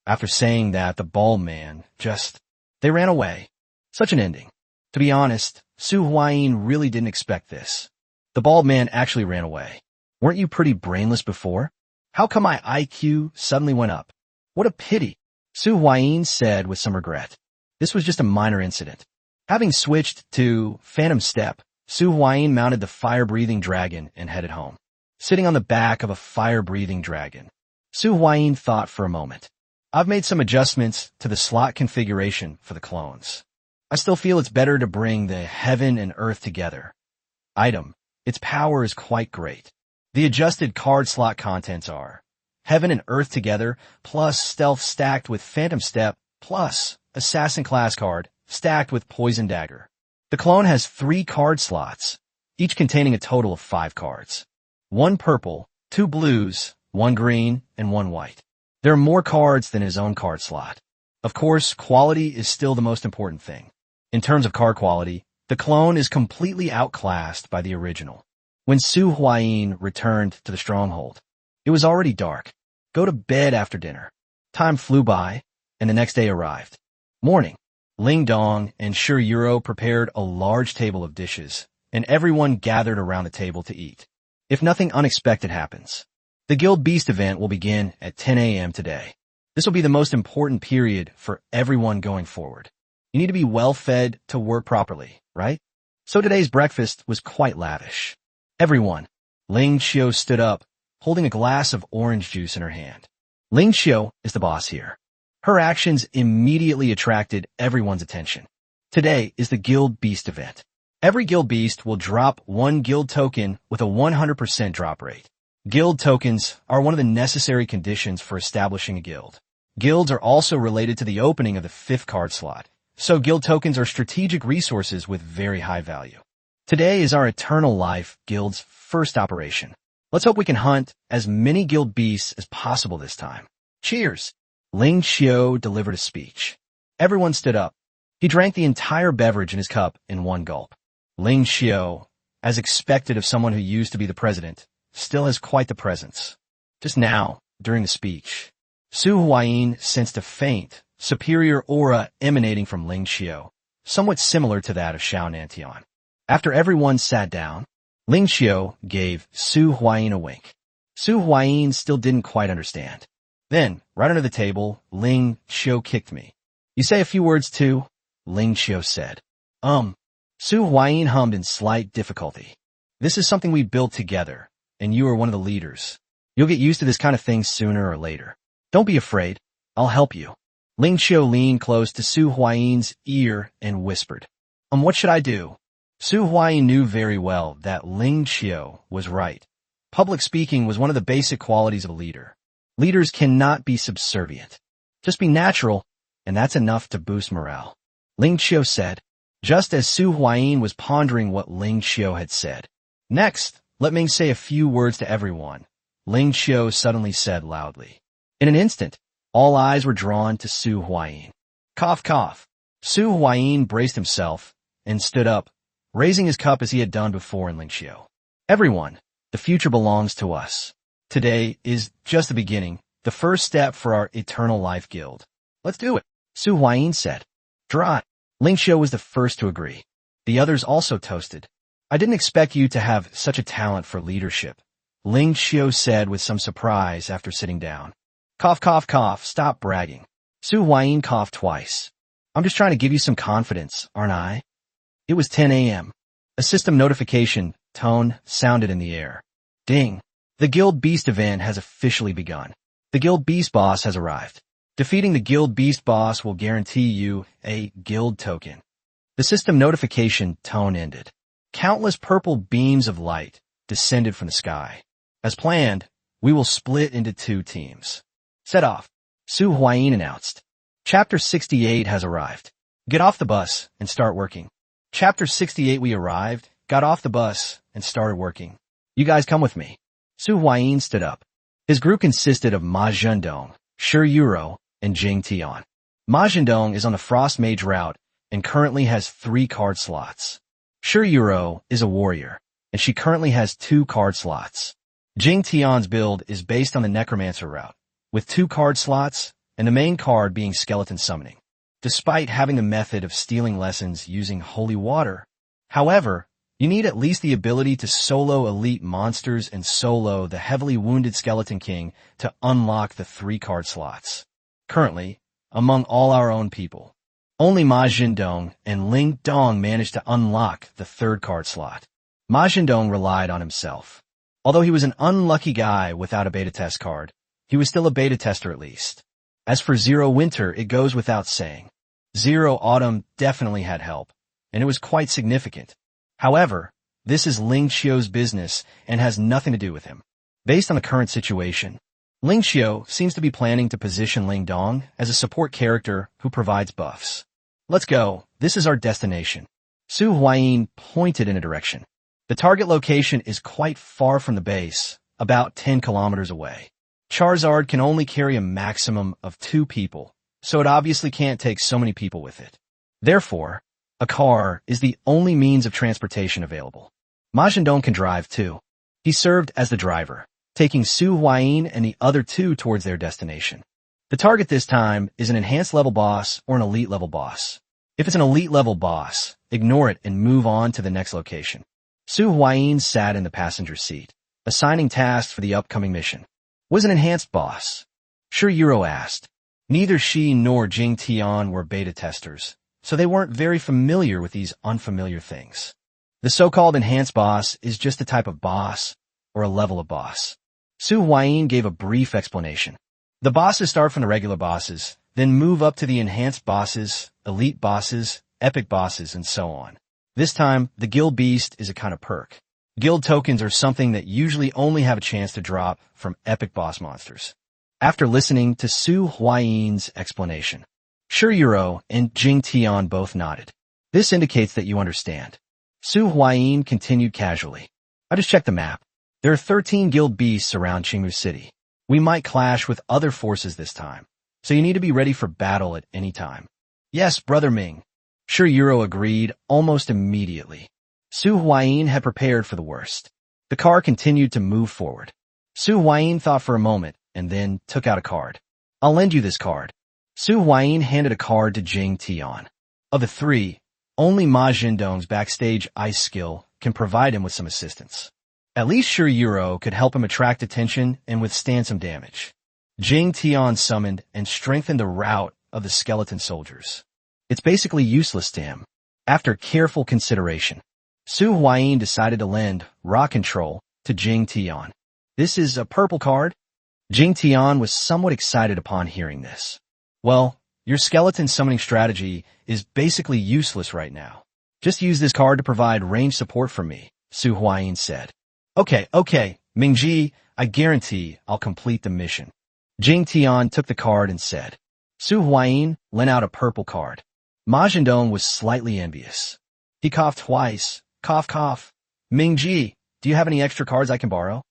After saying that, the bald man they ran away. Such an ending. To be honest, Su Huayin really didn't expect this. The bald man actually ran away. Weren't you pretty brainless before? How come my IQ suddenly went up? What a pity, Su Huayin said with some regret. This was just a minor incident. Having switched to Phantom Step, Su Huayin mounted the fire-breathing dragon and headed home. Sitting on the back of a fire-breathing dragon, Su Huayin thought for a moment. I've made some adjustments to the slot configuration for the clones. I still feel it's better to bring the heaven and earth together. Item. Its power is quite great. The adjusted card slot contents are Heaven and Earth together, plus Stealth stacked with Phantom Step, plus Assassin class card, stacked with Poison Dagger. The clone has 3 card slots, each containing a total of 5 cards. 1 purple, 2 blues, 1 green, and 1 white. There are more cards than his own card slot. Of course, quality is still the most important thing. In terms of card quality, the clone is completely outclassed by the original. When Su Huayin returned to the stronghold, it was already dark. Go to bed after dinner. Time flew by, and the next day arrived. Morning. Ling Dong and Shi Yuro prepared a large table of dishes, and everyone gathered around the table to eat. If nothing unexpected happens, the Guild Beast event will begin at 10 a.m. today. This will be the most important period for everyone going forward. You need to be well fed to work properly, right? So today's breakfast was quite lavish. Everyone. Ling Xiao stood up, holding a glass of orange juice in her hand. Ling Xiao is the boss here. Her actions immediately attracted everyone's attention. Today is the Guild Beast event. Every Guild Beast will drop 1 guild token with a 100% drop rate. Guild tokens are one of the necessary conditions for establishing a guild. Guilds are also related to the opening of the 5th card slot, so guild tokens are strategic resources with very high value. Today is our Eternal Life Guild's first operation. Let's hope we can hunt as many Guild Beasts as possible this time. Cheers! Ling Xiao delivered a speech. Everyone stood up. He drank the entire beverage in his cup in 1 gulp. Ling Xiao, as expected of someone who used to be the president, still has quite the presence. Just now, during the speech, Su Huayin sensed a faint, superior aura emanating from Ling Xiao, somewhat similar to that of Xiao Nantian. After everyone sat down, Ling Xiao gave Su Huayin a wink. Su Huayin still didn't quite understand. Then, right under the table, Ling Xiao kicked me. You say a few words too? Ling Xiao said. Su Huayin hummed in slight difficulty. This is something we built together, and you are one of the leaders. You'll get used to this kind of thing sooner or later. Don't be afraid. I'll help you. Ling Xiao leaned close to Su Huayin's ear and whispered. What should I do? Su Huayin knew very well that Ling Xiao was right. Public speaking was one of the basic qualities of a leader. Leaders cannot be subservient. Just be natural, and that's enough to boost morale. Ling Xiao said, just as Su Huayin was pondering what Ling Xiao had said. Next, let Ming say a few words to everyone, Ling Xiao suddenly said loudly. In an instant, All eyes were drawn to Su Huayin. Cough, cough. Su Huayin braced himself and stood up, raising his cup as he had done before in Lingxiu. Everyone, the future belongs to us. Today is just the beginning, the first step for our Eternal Life Guild. Let's do it, Su Huayin said. Dry. Lingxiu was the first to agree. The others also toasted. I didn't expect you to have such a talent for leadership, Lingxiu said with some surprise after sitting down. Cough, cough, cough, stop bragging. Su Huayin coughed twice. I'm just trying to give you some confidence, aren't I? It was 10 a.m. A system notification tone sounded in the air. Ding. The Guild Beast event has officially begun. The Guild Beast boss has arrived. Defeating the Guild Beast boss will guarantee you a guild token. The system notification tone ended. Countless purple beams of light descended from the sky. As planned, we will split into 2 teams. Set off, Su Huayin announced. Chapter 68 has arrived. Get off the bus and start working. Chapter 68 we arrived, got off the bus, and started working. You guys come with me. Su Huayin stood up. His group consisted of Ma Zhendong, Shi Yuro, and Jing Tian. Ma Zhendong is on the Frost Mage route and currently has 3 card slots. Shi Yuro is a warrior, and she currently has 2 card slots. Jing Tian's build is based on the Necromancer route, with 2 card slots and the main card being Skeleton Summoning. Despite having the method of stealing lessons using Holy Water, however, you need at least the ability to solo elite monsters and solo the heavily wounded Skeleton King to unlock the 3 card slots. Currently, among all our own people, only Ma Zhendong and Ling Dong managed to unlock the 3rd card slot. Ma Zhendong relied on himself. Although he was an unlucky guy without a beta test card, he was still a beta tester at least. As for Zero Winter, it goes without saying. Zero Autumn definitely had help, and it was quite significant. However, this is Lingxiu's business and has nothing to do with him. Based on the current situation, Lingxiu seems to be planning to position Ling Dong as a support character who provides buffs. Let's go, this is our destination. Su Huayin pointed in a direction. The target location is quite far from the base, about 10 kilometers away. Charizard can only carry a maximum of 2 people, so it obviously can't take so many people with it. Therefore, a car is the only means of transportation available. Ma Zhendong can drive too. He served as the driver, taking Su Huayin and the other 2 towards their destination. The target this time is an enhanced level boss or an elite level boss. If it's an elite level boss, ignore it and move on to the next location. Su Huayin sat in the passenger seat, assigning tasks for the upcoming mission. Was an enhanced boss? Shi Yuro asked. Neither she nor Jing Tian were beta testers, so they weren't very familiar with these unfamiliar things. The so-called enhanced boss is just a type of boss or a level of boss. Su Huayin gave a brief explanation. The bosses start from the regular bosses, then move up to the enhanced bosses, elite bosses, epic bosses, and so on. This time, the Guild Beast is a kind of perk. Guild tokens are something that usually only have a chance to drop from epic boss monsters. After listening to Su Huayin's explanation, Shi Yuro and Jing Tian both nodded. This indicates that you understand. Su Huayin continued casually. I just checked the map. There are 13 Guild Beasts around Qingmu City. We might clash with other forces this time, so you need to be ready for battle at any time. Yes, Brother Ming. Shi Yuro agreed almost immediately. Su Huayin had prepared for the worst. The car continued to move forward. Su Huayin thought for a moment and then took out a card. I'll lend you this card. Su Huayin handed a card to Jing Tian. Of the 3, only Ma Zhendong's backstage ice skill can provide him with some assistance. At least Shi Yuro could help him attract attention and withstand some damage. Jing Tian summoned and strengthened the rout of the skeleton soldiers. It's basically useless to him. After careful consideration, Su Huayin decided to lend Rock Control to Jing Tian. This is a purple card? Jing Tian was somewhat excited upon hearing this. Well, your skeleton summoning strategy is basically useless right now. Just use this card to provide range support for me, Su Huayin said. Okay, Mingji, I guarantee I'll complete the mission. Jing Tian took the card and said. Su Huayin lent out a purple card. Ma Zhendong was slightly envious. He coughed twice. Cough, cough. Mingji, do you have any extra cards I can borrow?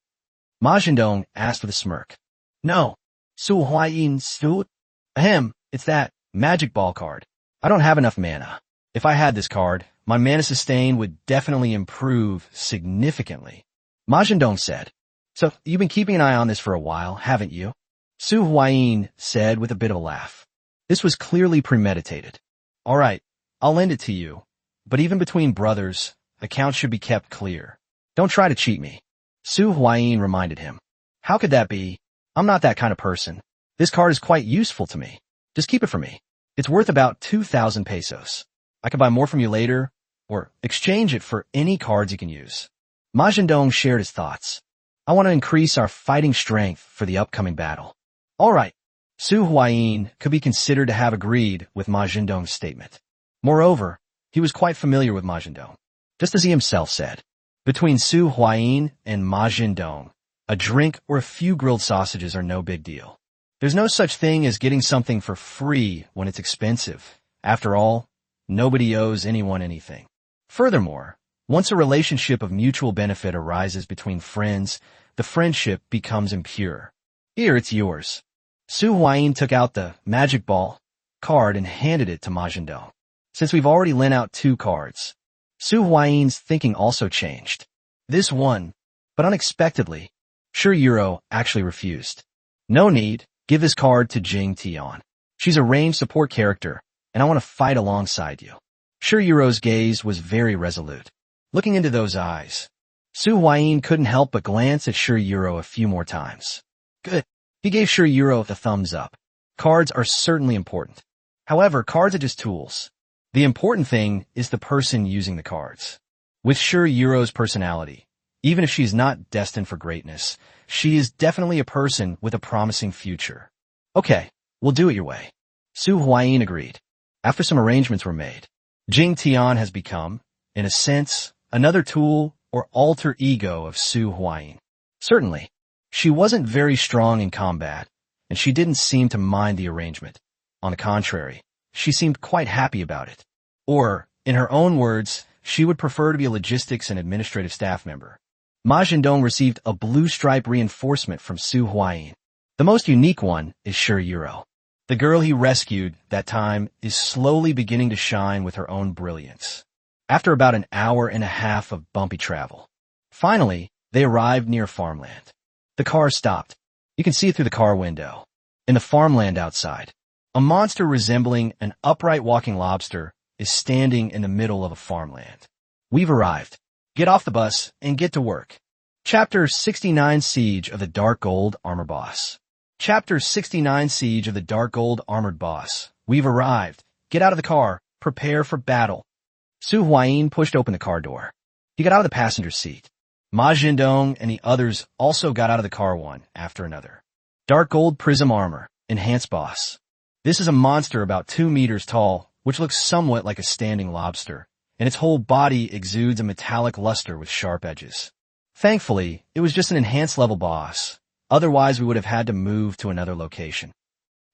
Ma Zhendong asked with a smirk. No. Su Huayin stood. Ahem, it's that magic ball card. I don't have enough mana. If I had this card, my mana sustain would definitely improve significantly. Ma Zhendong said. So, you've been keeping an eye on this for a while, haven't you? Su Huayin said with a bit of a laugh. This was clearly premeditated. All right, I'll lend it to you. But even between brothers, accounts should be kept clear. Don't try to cheat me. Su Huayin reminded him. How could that be? I'm not that kind of person. This card is quite useful to me. Just keep it for me. It's worth about 2,000 pesos. I can buy more from you later, or exchange it for any cards you can use. Ma Zhendong shared his thoughts. I want to increase our fighting strength for the upcoming battle. All right. Su Huayin could be considered to have agreed with Ma Zhendong's statement. Moreover, he was quite familiar with Ma Zhendong. Just as he himself said, between Su Huayin and Ma Zhendong, a drink or a few grilled sausages are no big deal. There's no such thing as getting something for free when it's expensive. After all, nobody owes anyone anything. Furthermore, once a relationship of mutual benefit arises between friends, the friendship becomes impure. Here, it's yours. Su Huayin took out the magic ball card and handed it to Ma Zhendong. Since we've already lent out 2 cards, Su Huayin's thinking also changed. This one, but unexpectedly, Shi Yuro actually refused. No need, give this card to Jing Tian. She's a ranged support character, and I want to fight alongside you. Shi Yuro's gaze was very resolute. Looking into those eyes, Su Huayin couldn't help but glance at Shi Yuro a few more times. Good. He gave Shi Yuro the thumbs up. Cards are certainly important. However, cards are just tools. The important thing is the person using the cards. With Shi Yuro's personality, even if she's not destined for greatness, she is definitely a person with a promising future. Okay, we'll do it your way. Su Huayin agreed. After some arrangements were made, Jing Tian has become, in a sense, another tool or alter ego of Su Huayin. Certainly, she wasn't very strong in combat, and she didn't seem to mind the arrangement. On the contrary, she seemed quite happy about it. Or, in her own words, she would prefer to be a logistics and administrative staff member. Ma Zhendong received a blue stripe reinforcement from Su Huayin. The most unique one is Shi Yuro. The girl he rescued that time is slowly beginning to shine with her own brilliance. After about an hour and a half of bumpy travel, finally, they arrived near farmland. The car stopped. You can see it through the car window. In the farmland outside, a monster resembling an upright walking lobster is standing in the middle of a farmland. We've arrived. Get off the bus and get to work. Chapter 69 Siege of the Dark Gold Armor Boss. Chapter 69 Siege of the Dark Gold Armored Boss. We've arrived. Get out of the car. Prepare for battle. Su Huayin pushed open the car door. He got out of the passenger seat. Ma Zhendong and the others also got out of the car one after another. Dark Gold Prism Armor. Enhanced Boss. This is a monster about 2 meters tall, which looks somewhat like a standing lobster, and its whole body exudes a metallic luster with sharp edges. Thankfully, it was just an enhanced level boss. Otherwise, we would have had to move to another location.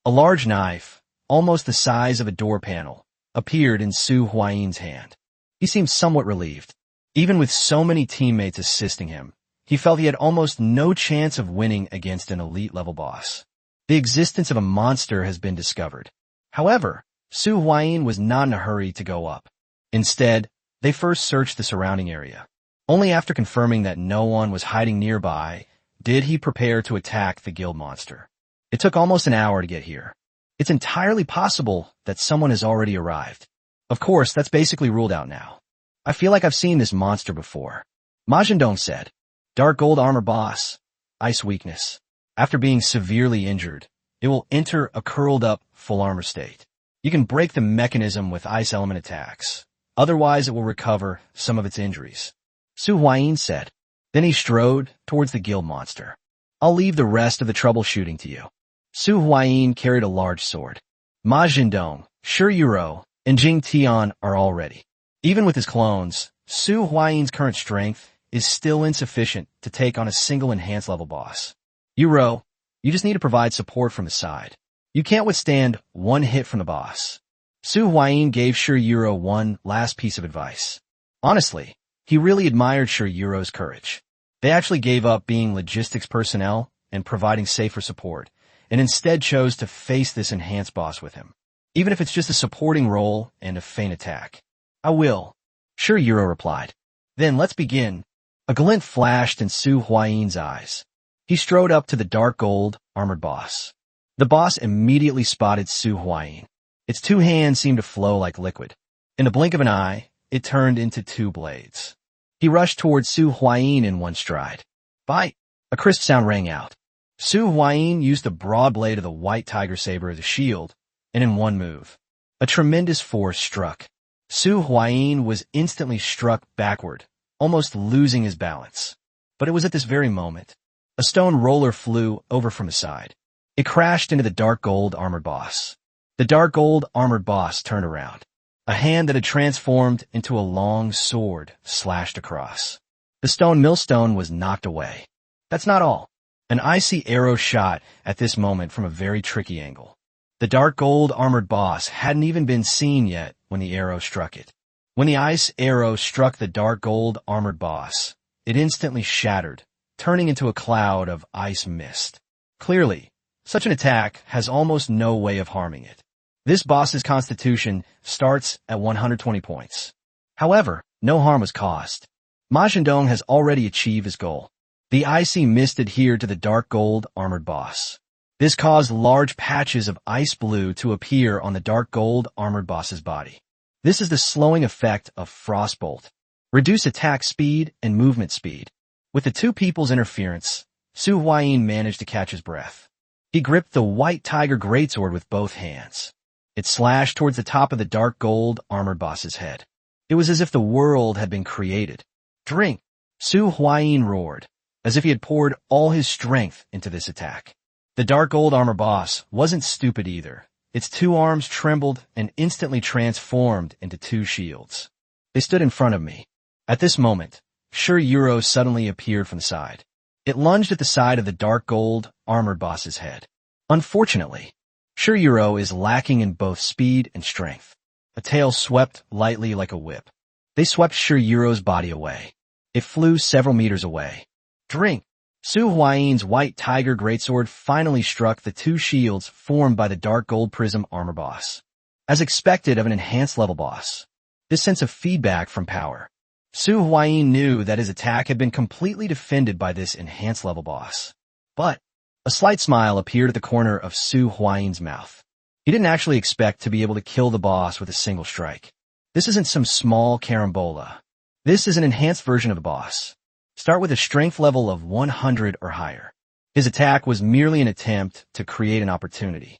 A large knife, almost the size of a door panel, appeared in Su Huayin's hand. He seemed somewhat relieved. Even with so many teammates assisting him, he felt he had almost no chance of winning against an elite-level boss. The existence of a monster has been discovered. However, Su Huayin was not in a hurry to go up. Instead, they first searched the surrounding area. Only after confirming that no one was hiding nearby did he prepare to attack the guild monster. It took almost an hour to get here. It's entirely possible that someone has already arrived. Of course, that's basically ruled out now. I feel like I've seen this monster before. Ma Zhendong said. Dark Gold Armor Boss. Ice Weakness. After being severely injured, it will enter a curled-up, full armor state. You can break the mechanism with ice element attacks. Otherwise, it will recover some of its injuries. Su Huayin said. Then he strode towards the guild monster. I'll leave the rest of the troubleshooting to you. Su Huayin carried a large sword. Ma Zhendong, Shi Yuro, and Jing Tian are all ready. Even with his clones, Su Huayin's current strength is still insufficient to take on a single enhanced level boss. Yuro, you just need to provide support from the side. You can't withstand one hit from the boss. Su Huayin gave Shi Yuro one last piece of advice. Honestly, he really admired Shi Yuro's courage. They actually gave up being logistics personnel and providing safer support, and instead chose to face this enhanced boss with him, even if it's just a supporting role and a feint attack. I will. Sure, Yuro replied. Then let's begin. A glint flashed in Su Huayin's eyes. He strode up to the dark gold, armored boss. The boss immediately spotted Su Huayin. Its two hands seemed to flow like liquid. In the blink of an eye, it turned into two blades. He rushed towards Su Huayin in one stride. Bite! A crisp sound rang out. Su Huayin used the broad blade of the white tiger saber as a shield, and in one move, a tremendous force struck. Su Huayin was instantly struck backward, almost losing his balance. But it was at this very moment. A stone roller flew over from his side. It crashed into the dark gold armored boss. The dark gold armored boss turned around. A hand that had transformed into a long sword slashed across. The stone millstone was knocked away. That's not all. An icy arrow shot at this moment from a very tricky angle. The dark gold armored boss hadn't even been seen yet when the arrow struck it. When the ice arrow struck the dark gold armored boss, it instantly shattered, turning into a cloud of ice mist. Clearly, such an attack has almost no way of harming it. This boss's constitution starts at 120 points. However, no harm was caused. Ma Zhendong has already achieved his goal. The icy mist adhered to the dark gold armored boss. This caused large patches of ice blue to appear on the dark gold armored boss's body. This is the slowing effect of Frostbolt. Reduce attack speed and movement speed. With the two people's interference, Su Huayin managed to catch his breath. He gripped the white tiger greatsword with both hands. It slashed towards the top of the dark gold armored boss's head. It was as if the world had been created. Drink! Su Huayin roared, as if he had poured all his strength into this attack. The dark gold armor boss wasn't stupid either. Its two arms trembled and instantly transformed into two shields. They stood in front of me. At this moment, Sure Yuro suddenly appeared from the side. It lunged at the side of the dark gold armored boss's head. Unfortunately, Sure Yuro is lacking in both speed and strength. A tail swept lightly like a whip. They swept Sure Yuro's body away. It flew several meters away. Drink! Su Huayin's white tiger greatsword finally struck the two shields formed by the dark gold prism armor boss. As expected of an enhanced level boss, this sense of feedback from power. Su Huayin knew that his attack had been completely defended by this enhanced level boss. But a slight smile appeared at the corner of Su Huayin's mouth. He didn't actually expect to be able to kill the boss with a single strike. This isn't some small carambola. This is an enhanced version of the boss. Start with a strength level of 100 or higher. His attack was merely an attempt to create an opportunity.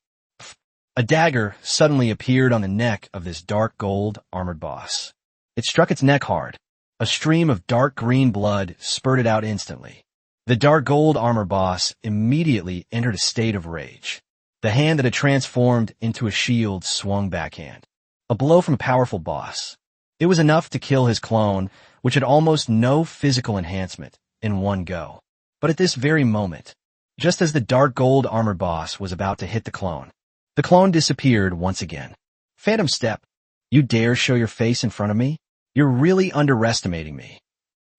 A dagger suddenly appeared on the neck of this dark gold armored boss. It struck its neck hard. A stream of dark green blood spurted out instantly. The dark gold armor boss immediately entered a state of rage. The hand that had transformed into a shield swung backhand. A blow from a powerful boss. It was enough to kill his clone, which had almost no physical enhancement, in one go. But at this very moment, just as the dark gold armor boss was about to hit the clone disappeared once again. Phantom Step, you dare show your face in front of me? You're really underestimating me.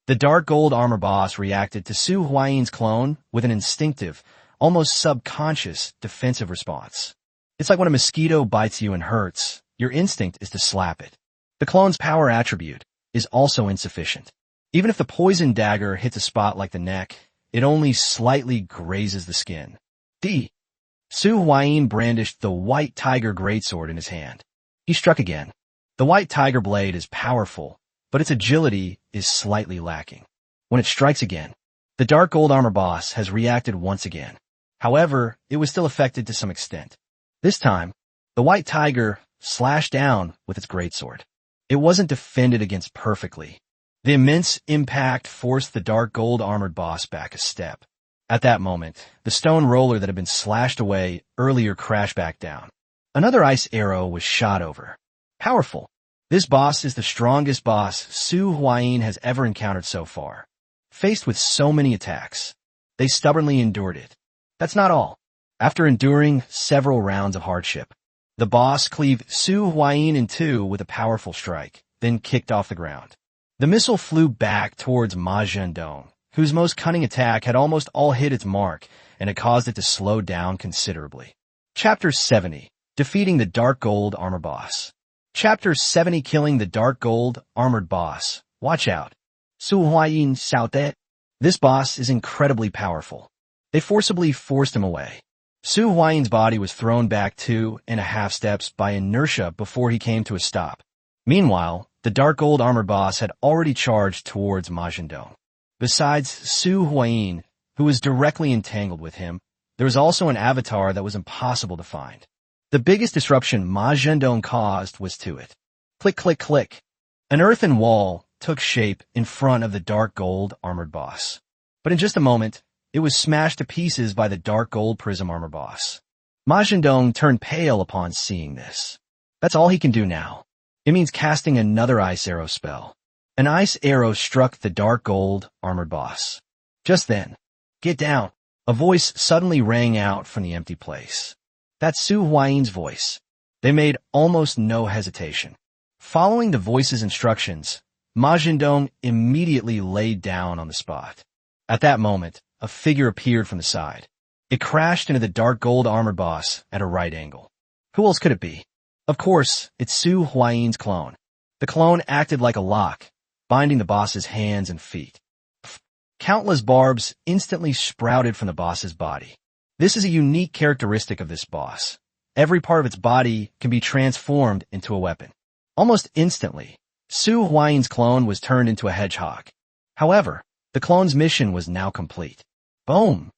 The dark gold armor boss reacted to Su Huayin's clone with an instinctive, almost subconscious defensive response. It's like when a mosquito bites you and hurts, your instinct is to slap it. The clone's power attribute is also insufficient. Even if the poison dagger hits a spot like the neck, it only slightly grazes the skin. Su Huayin brandished the white tiger greatsword in his hand. He struck again. The white tiger blade is powerful, but its agility is slightly lacking. When it strikes again, the dark gold armor boss has reacted once again. However, it was still affected to some extent. This time, the white tiger slashed down with its greatsword. It wasn't defended against perfectly. The immense impact forced the dark gold armored boss back a step. At that moment, the stone roller that had been slashed away earlier crashed back down. Another ice arrow was shot over. Powerful. This boss is the strongest boss Su Huayin has ever encountered so far. Faced with so many attacks, they stubbornly endured it. That's not all. After enduring several rounds of hardship, the boss cleaved Su Huayin in two with a powerful strike, then kicked off the ground. The missile flew back towards Ma Zhendong, whose most cunning attack had almost all hit its mark, and it caused it to slow down considerably. Chapter 70. Defeating the Dark Gold Armor Boss. Chapter 70. Killing the Dark Gold Armored Boss. Watch out. Su Huayin Xiaote. This boss is incredibly powerful. They forcibly forced him away. Su Huayin's body was thrown back 2.5 steps by inertia before he came to a stop. Meanwhile, the Dark Gold Armored Boss had already charged towards Ma Zhendong. Besides Su Huayin, who was directly entangled with him, there was also an avatar that was impossible to find. The biggest disruption Ma Zhendong caused was to it. Click, click, click. An earthen wall took shape in front of the Dark Gold Armored Boss. But in just a moment, it was smashed to pieces by the Dark Gold Prism Armor Boss. Ma Zhendong turned pale upon seeing this. That's all he can do now. It means casting another Ice Arrow spell. An ice arrow struck the Dark Gold Armored Boss. Just then, "Get down!" A voice suddenly rang out from the empty place. That's Su Huayin's voice. They made almost no hesitation. Following the voice's instructions, Ma Zhendong immediately laid down on the spot. At that moment, a figure appeared from the side. It crashed into the Dark Gold Armored Boss at a right angle. Who else could it be? Of course, it's Su Huayin's clone. The clone acted like a lock, binding the boss's hands and feet. Countless barbs instantly sprouted from the boss's body. This is a unique characteristic of this boss. Every part of its body can be transformed into a weapon. Almost instantly, Su Huayin's clone was turned into a hedgehog. However, the clone's mission was now complete. Boom!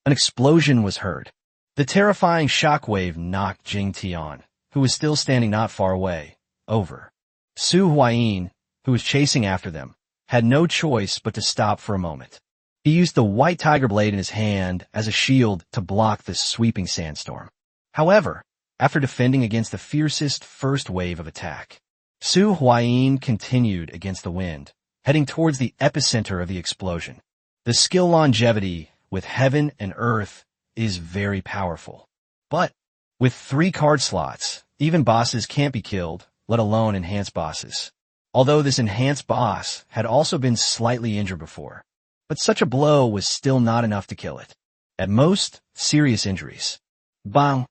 An explosion was heard. The terrifying shockwave knocked Jing Tian, who was still standing not far away, over. Su Huayin, who was chasing after them, had no choice but to stop for a moment. He used the white tiger blade in his hand as a shield to block the sweeping sandstorm. However, after defending against the fiercest first wave of attack, Su Huayin continued against the wind, heading towards the epicenter of the explosion. The skill longevity with heaven and earth is very powerful. But with 3 card slots, even bosses can't be killed, let alone enhanced bosses. Although this enhanced boss had also been slightly injured before. But such a blow was still not enough to kill it. At most, serious injuries. Bang!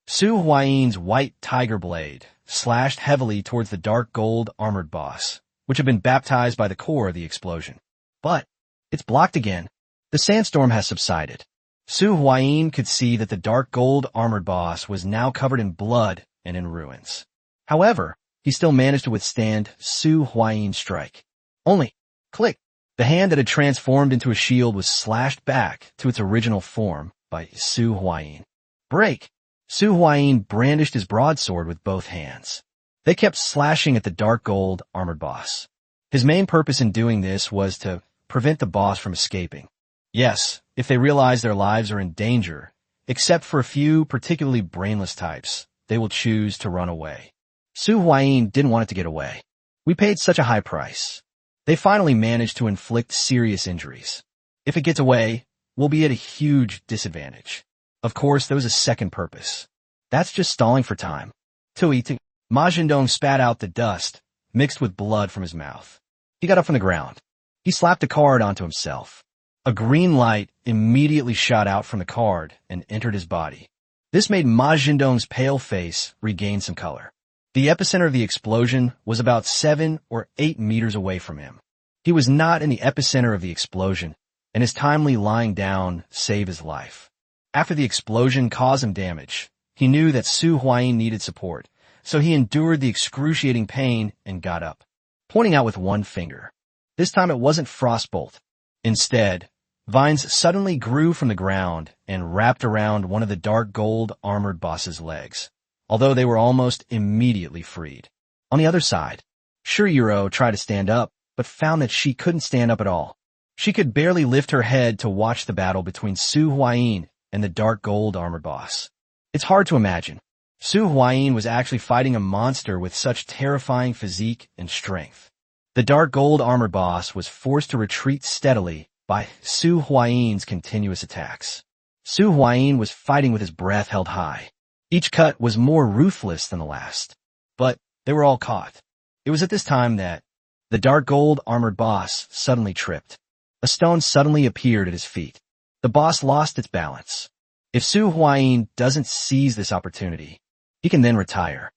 Su Huayin's white tiger blade slashed heavily towards the Dark Gold Armored Boss, which had been baptized by the core of the explosion. But it's blocked again. The sandstorm has subsided. Su Huayin could see that the Dark Gold Armored Boss was now covered in blood and in ruins. However, he still managed to withstand Su Huayin's strike. Only, click, the hand that had transformed into a shield was slashed back to its original form by Su Huayin. Break! Su Huayin brandished his broadsword with both hands. They kept slashing at the Dark Gold Armored Boss. His main purpose in doing this was to prevent the boss from escaping. Yes, if they realize their lives are in danger, except for a few particularly brainless types, they will choose to run away. Su Huayin didn't want it to get away. We paid such a high price. They finally managed to inflict serious injuries. If it gets away, we'll be at a huge disadvantage. Of course, there was a second purpose. That's just stalling for time. Ma Zhendong spat out the dust, mixed with blood from his mouth. He got up from the ground. He slapped a card onto himself. A green light immediately shot out from the card and entered his body. This made Ma Zhendong's pale face regain some color. The epicenter of the explosion was about 7 or 8 meters away from him. He was not in the epicenter of the explosion, and his timely lying down saved his life. After the explosion caused him damage, he knew that Su Huayin needed support, so he endured the excruciating pain and got up, pointing out with one finger. This time it wasn't Frostbolt. Instead, vines suddenly grew from the ground and wrapped around one of the Dark Gold Armored Boss's legs, although they were almost immediately freed. On the other side, Shiriro tried to stand up, but found that she couldn't stand up at all. She could barely lift her head to watch the battle between Su Huayin and the Dark Gold Armored Boss. It's hard to imagine. Su Huayin was actually fighting a monster with such terrifying physique and strength. The Dark Gold Armored Boss was forced to retreat steadily by Su Huayin's continuous attacks. Su Huayin was fighting with his breath held high. Each cut was more ruthless than the last. But they were all caught. It was at this time that the Dark Gold Armored Boss suddenly tripped. A stone suddenly appeared at his feet. The boss lost its balance. If Su Huayin doesn't seize this opportunity, he can then retire.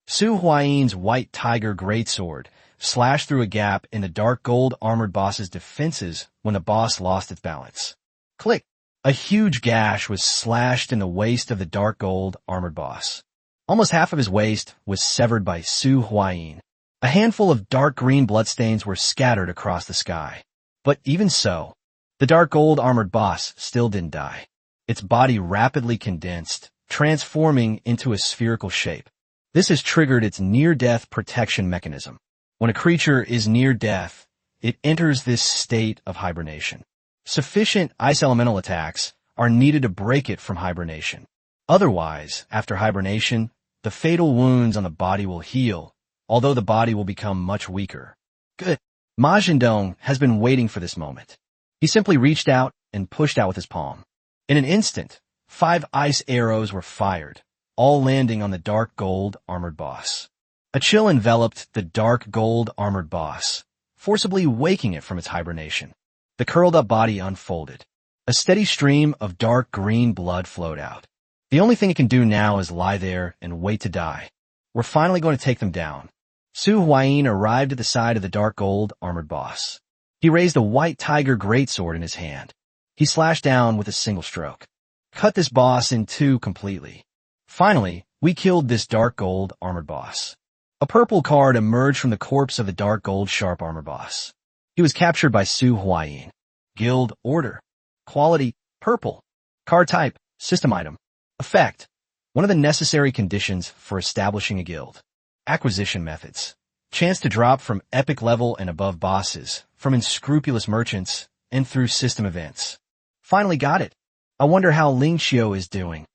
Su Huayin's White Tiger Greatsword slashed through a gap in the dark gold armored boss's defenses when the boss lost its balance. Click! A huge gash was slashed in the waist of the dark gold armored boss. Almost half of his waist was severed by Su Huayin. A handful of dark green bloodstains were scattered across the sky. But even so, the dark gold armored boss still didn't die. Its body rapidly condensed, transforming into a spherical shape. This has triggered its near-death protection mechanism. When a creature is near death, it enters this state of hibernation. Sufficient ice elemental attacks are needed to break it from hibernation. Otherwise, after hibernation, the fatal wounds on the body will heal, although the body will become much weaker. Good. Ma Zhendong has been waiting for this moment. He simply reached out and pushed out with his palm. In an instant, 5 ice arrows were fired, all landing on the dark gold armored boss. A chill enveloped the dark gold armored boss, forcibly waking it from its hibernation. The curled-up body unfolded. A steady stream of dark green blood flowed out. The only thing it can do now is lie there and wait to die. We're finally going to take them down. Su Huayin arrived at the side of the dark gold armored boss. He raised a White Tiger Greatsword in his hand. He slashed down with a single stroke. Cut this boss in two completely. Finally, we killed this dark gold armored boss. A purple card emerged from the corpse of the dark gold sharp armor boss. He was captured by Su Huayin. Guild Order. Quality, purple. Card type, system item. Effect, one of the necessary conditions for establishing a guild. Acquisition methods. Chance to drop from epic level and above bosses, from unscrupulous merchants, and through system events. Finally got it. I wonder how Ling Xiao is doing.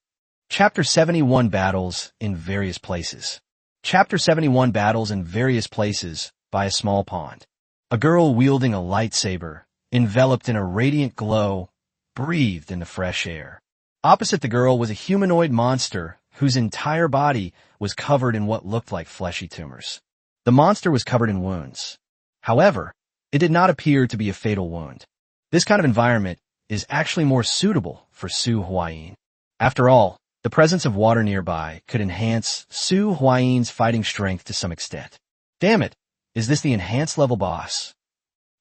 Chapter 71 Battles in Various Places. Chapter 71 Battles in Various Places by a Small Pond. A girl wielding a lightsaber, enveloped in a radiant glow, breathed in the fresh air. Opposite the girl was a humanoid monster whose entire body was covered in what looked like fleshy tumors. The monster was covered in wounds. However, it did not appear to be a fatal wound. This kind of environment is actually more suitable for Su Huayin. After all, the presence of water nearby could enhance Su Huayin's fighting strength to some extent. Damn it, is this the enhanced level boss?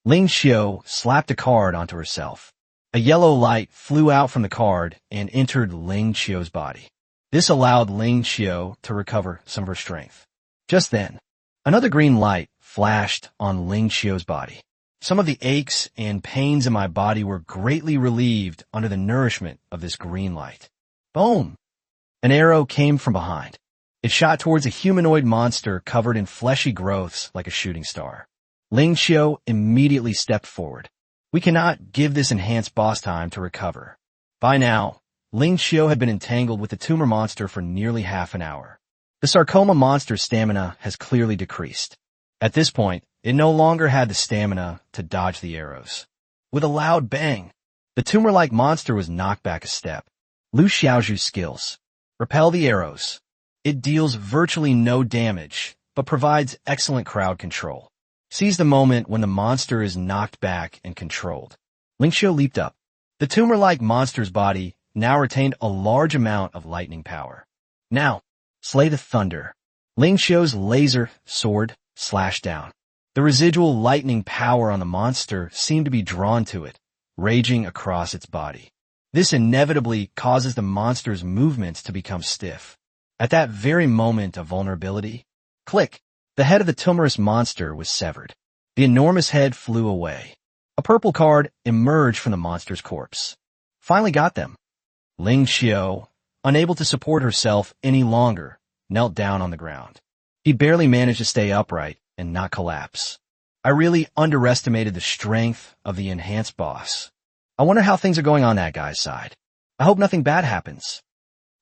Ling Xiao slapped a card onto herself. A yellow light flew out from the card and entered Ling Xiao's body. This allowed Ling Xiao to recover some of her strength. Just then, another green light flashed on Ling Xiao's body. Some of the aches and pains in my body were greatly relieved under the nourishment of this green light. Boom! An arrow came from behind. It shot towards a humanoid monster covered in fleshy growths like a shooting star. Ling Xiao immediately stepped forward. We cannot give this enhanced boss time to recover. By now, Ling Xiao had been entangled with the tumor monster for nearly half an hour. The sarcoma monster's stamina has clearly decreased. At this point, it no longer had the stamina to dodge the arrows. With a loud bang, the tumor-like monster was knocked back a step. Lu Xiaozhu's skills. Repel the arrows. It deals virtually no damage, but provides excellent crowd control. Seize the moment when the monster is knocked back and controlled. Ling Xiao leaped up. The tumor-like monster's body now retained a large amount of lightning power. Now, slay the thunder. Ling Xiao's laser sword slashed down. The residual lightning power on the monster seemed to be drawn to it, raging across its body. This inevitably causes the monster's movements to become stiff. At that very moment of vulnerability, click, the head of the tumorous monster was severed. The enormous head flew away. A purple card emerged from the monster's corpse. Finally got them. Ling Xiao, unable to support herself any longer, knelt down on the ground. He barely managed to stay upright and not collapse. I really underestimated the strength of the enhanced boss. I wonder how things are going on that guy's side. I hope nothing bad happens.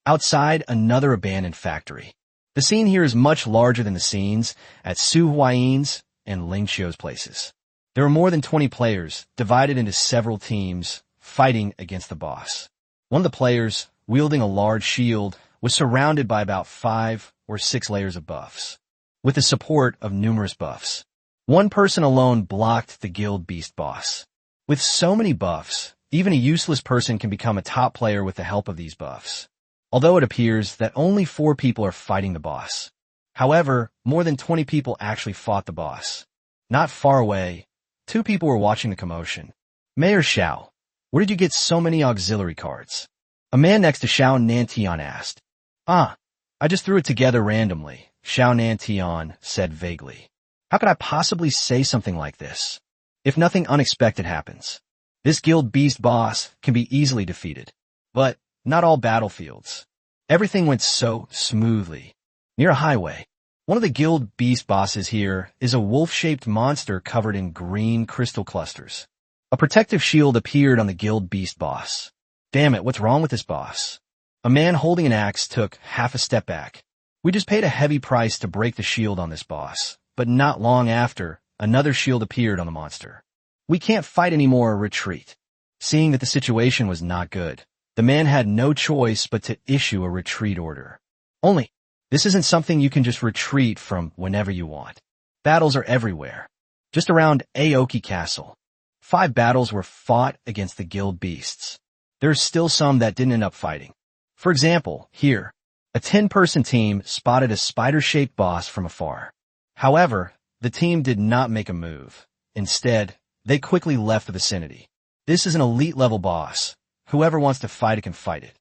Outside another abandoned factory. The scene here is much larger than the scenes at Su Huayin's and Ling Xiao's places. There are more than 20 players, divided into several teams, fighting against the boss. One of the players, wielding a large shield, was surrounded by about 5 or 6 layers of buffs, with the support of numerous buffs. One person alone blocked the Guild Beast boss. With so many buffs, Even a useless person can become a top player with the help of these buffs. Although it appears that only 4 people are fighting the boss. However, more than 20 people actually fought the boss. Not far away, 2 people were watching the commotion. Mayor Xiao, where did you get so many auxiliary cards? A man next to Xiao Nantian asked. I just threw it together randomly, Xiao Nantian said vaguely. How could I possibly say something like this? If nothing unexpected happens. This guild beast boss can be easily defeated. But not all battlefields. Everything went so smoothly. Near a highway, one of the guild beast bosses here is a wolf-shaped monster covered in green crystal clusters. A protective shield appeared on the guild beast boss. Damn it, what's wrong with this boss? A man holding an axe took half a step back. We just paid a heavy price to break the shield on this boss, but not long after, another shield appeared on the monster. We can't fight anymore, retreat. Seeing that the situation was not good, the man had no choice but to issue a retreat order. Only, this isn't something you can just retreat from whenever you want. Battles are everywhere. Just around Aoki Castle, 5 battles were fought against the guild beasts. There's still some that didn't end up fighting. For example, here, a 10-person team spotted a spider-shaped boss from afar. However, the team did not make a move. Instead, they quickly left the vicinity. This is an elite-level boss. Whoever wants to fight it can fight it.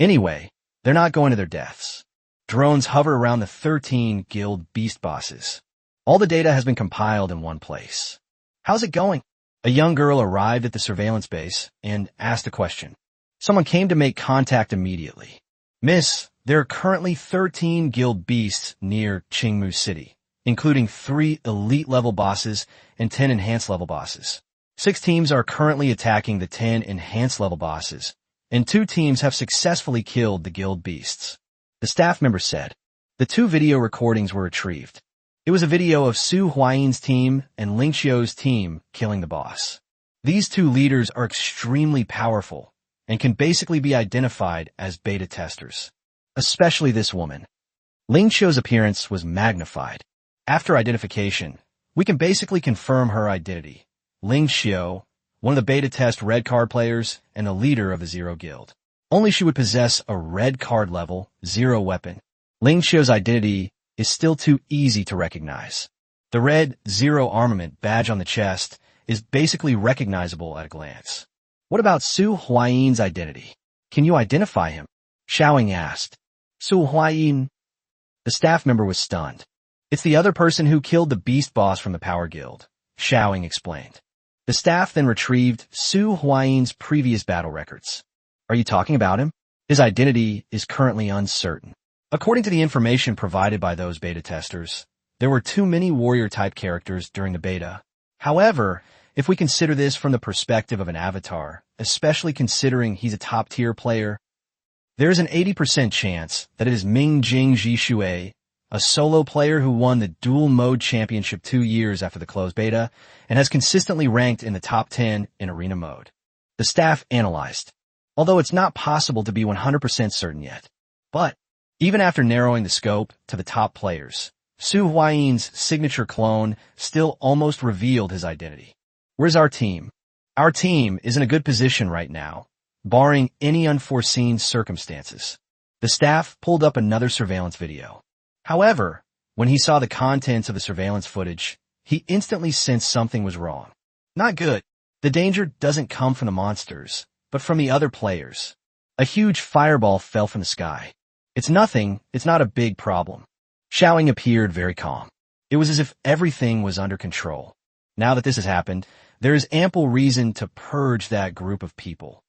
Anyway, they're not going to their deaths. Drones hover around the 13 guild beast bosses. All the data has been compiled in one place. How's it going? A young girl arrived at the surveillance base and asked a question. Someone came to make contact immediately. Miss, there are currently 13 guild beasts near Qingmu City, including 3 elite-level bosses and 10 enhanced-level bosses. 6 teams are currently attacking the 10 enhanced-level bosses, and 2 teams have successfully killed the guild beasts. The staff member said. The 2 video recordings were retrieved. It was a video of Su Huayin's team and Ling Xiu's team killing the boss. These 2 leaders are extremely powerful and can basically be identified as beta testers. Especially this woman. Ling Xiu's appearance was magnified. After identification, we can basically confirm her identity. Ling Xiu, one of the beta test red card players and a leader of the Zero Guild. Only she would possess a red card level, 0 weapon. Ling Xiu's identity is still too easy to recognize. The red 0 armament badge on the chest is basically recognizable at a glance. What about Su Huayin's identity? Can you identify him? Xiaoying asked. Su Huayin? The staff member was stunned. It's the other person who killed the beast boss from the Power Guild, Xiaoying explained. The staff then retrieved Su Huayin's previous battle records. Are you talking about him? His identity is currently uncertain. According to the information provided by those beta testers, there were too many warrior-type characters during the beta. However, if we consider this from the perspective of an avatar, especially considering he's a top-tier player, there is an 80% chance that it is Ming Jing Zhishui, a solo player who won the Dual Mode Championship 2 years after the closed beta and has consistently ranked in the top 10 in arena mode. The staff analyzed, although it's not possible to be 100% certain yet. But even after narrowing the scope to the top players, Su Huayin's signature clone still almost revealed his identity. Where's our team? Our team is in a good position right now, barring any unforeseen circumstances. The staff pulled up another surveillance video. However, when he saw the contents of the surveillance footage, he instantly sensed something was wrong. Not good. The danger doesn't come from the monsters, but from the other players. A huge fireball fell from the sky. It's nothing, it's not a big problem. Xiaoying appeared very calm. It was as if everything was under control. Now that this has happened, there is ample reason to purge that group of people.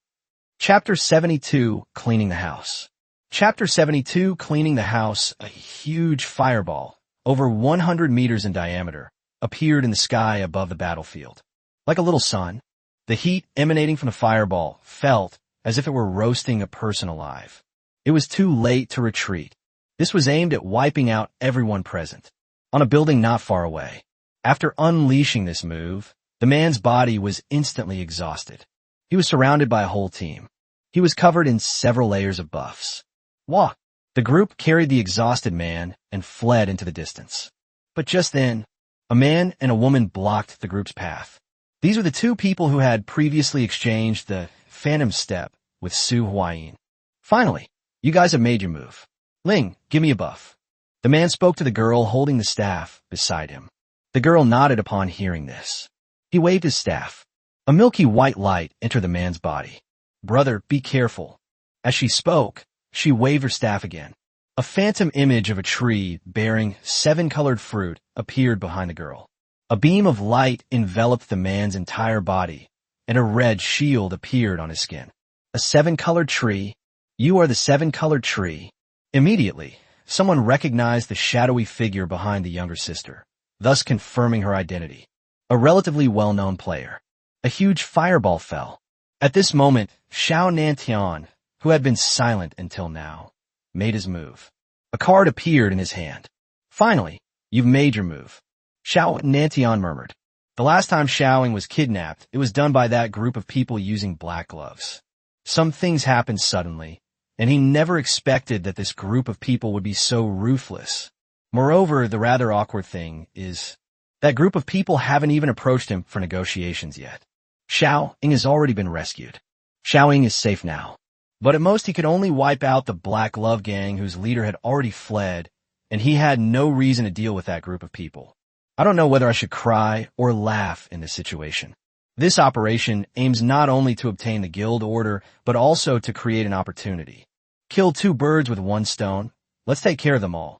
Chapter 72, Cleaning the House. Chapter 72, Cleaning the House, a huge fireball, over 100 meters in diameter, appeared in the sky above the battlefield. Like a little sun, the heat emanating from the fireball felt as if it were roasting a person alive. It was too late to retreat. This was aimed at wiping out everyone present, on a building not far away. After unleashing this move, the man's body was instantly exhausted. He was surrounded by a whole team. He was covered in several layers of buffs. Wah! The group carried the exhausted man and fled into the distance. But just then, a man and a woman blocked the group's path. These were the 2 people who had previously exchanged the phantom step with Su Huayin. Finally, you guys have made your move. Ling, give me a buff. The man spoke to the girl holding the staff beside him. The girl nodded upon hearing this. He waved his staff. A milky white light entered the man's body. Brother, be careful. As she spoke, she waved her staff again. A phantom image of a tree bearing 7 colored fruit appeared behind the girl. A beam of light enveloped the man's entire body, and a red shield appeared on his skin. A 7-colored tree. You are the 7-colored tree. Immediately, someone recognized the shadowy figure behind the younger sister, thus confirming her identity. A relatively well-known player. A huge fireball fell. At this moment, Xiao Nantian, who had been silent until now, made his move. A card appeared in his hand. Finally, you've made your move. Xiao Nantian murmured. The last time Xiaoing was kidnapped, it was done by that group of people using black gloves. Some things happened suddenly, and he never expected that this group of people would be so ruthless. Moreover, the rather awkward thing is that group of people haven't even approached him for negotiations yet. Xiaoing has already been rescued. Xiaoing is safe now. But at most he could only wipe out the Black Glove gang whose leader had already fled, and he had no reason to deal with that group of people. I don't know whether I should cry or laugh in this situation. This operation aims not only to obtain the guild order, but also to create an opportunity. Kill 2 birds with 1 stone. Let's take care of them all.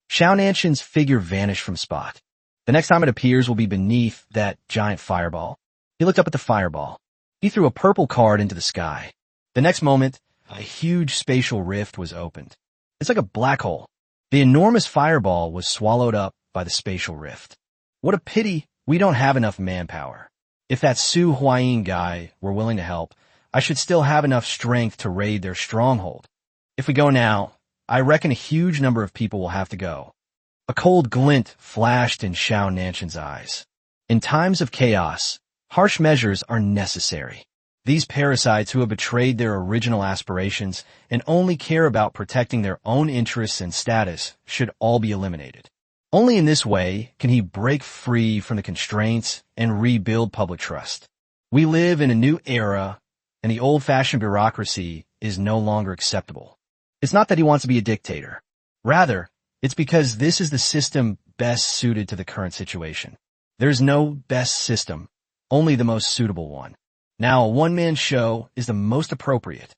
Xiao Nanshan's figure vanished from spot. The next time it appears will be beneath that giant fireball. He looked up at the fireball. He threw a purple card into the sky. The next moment, a huge spatial rift was opened. It's like a black hole. The enormous fireball was swallowed up by the spatial rift. What a pity we don't have enough manpower. If that Su Huayin guy were willing to help, I should still have enough strength to raid their stronghold. If we go now, I reckon a huge number of people will have to go. A cold glint flashed in Xiao Nanshan's eyes. In times of chaos, harsh measures are necessary. These parasites who have betrayed their original aspirations and only care about protecting their own interests and status should all be eliminated. Only in this way can he break free from the constraints and rebuild public trust. We live in a new era, and the old-fashioned bureaucracy is no longer acceptable. It's not that he wants to be a dictator. Rather, it's because this is the system best suited to the current situation. There's no best system, only the most suitable one. Now, a one-man show is the most appropriate.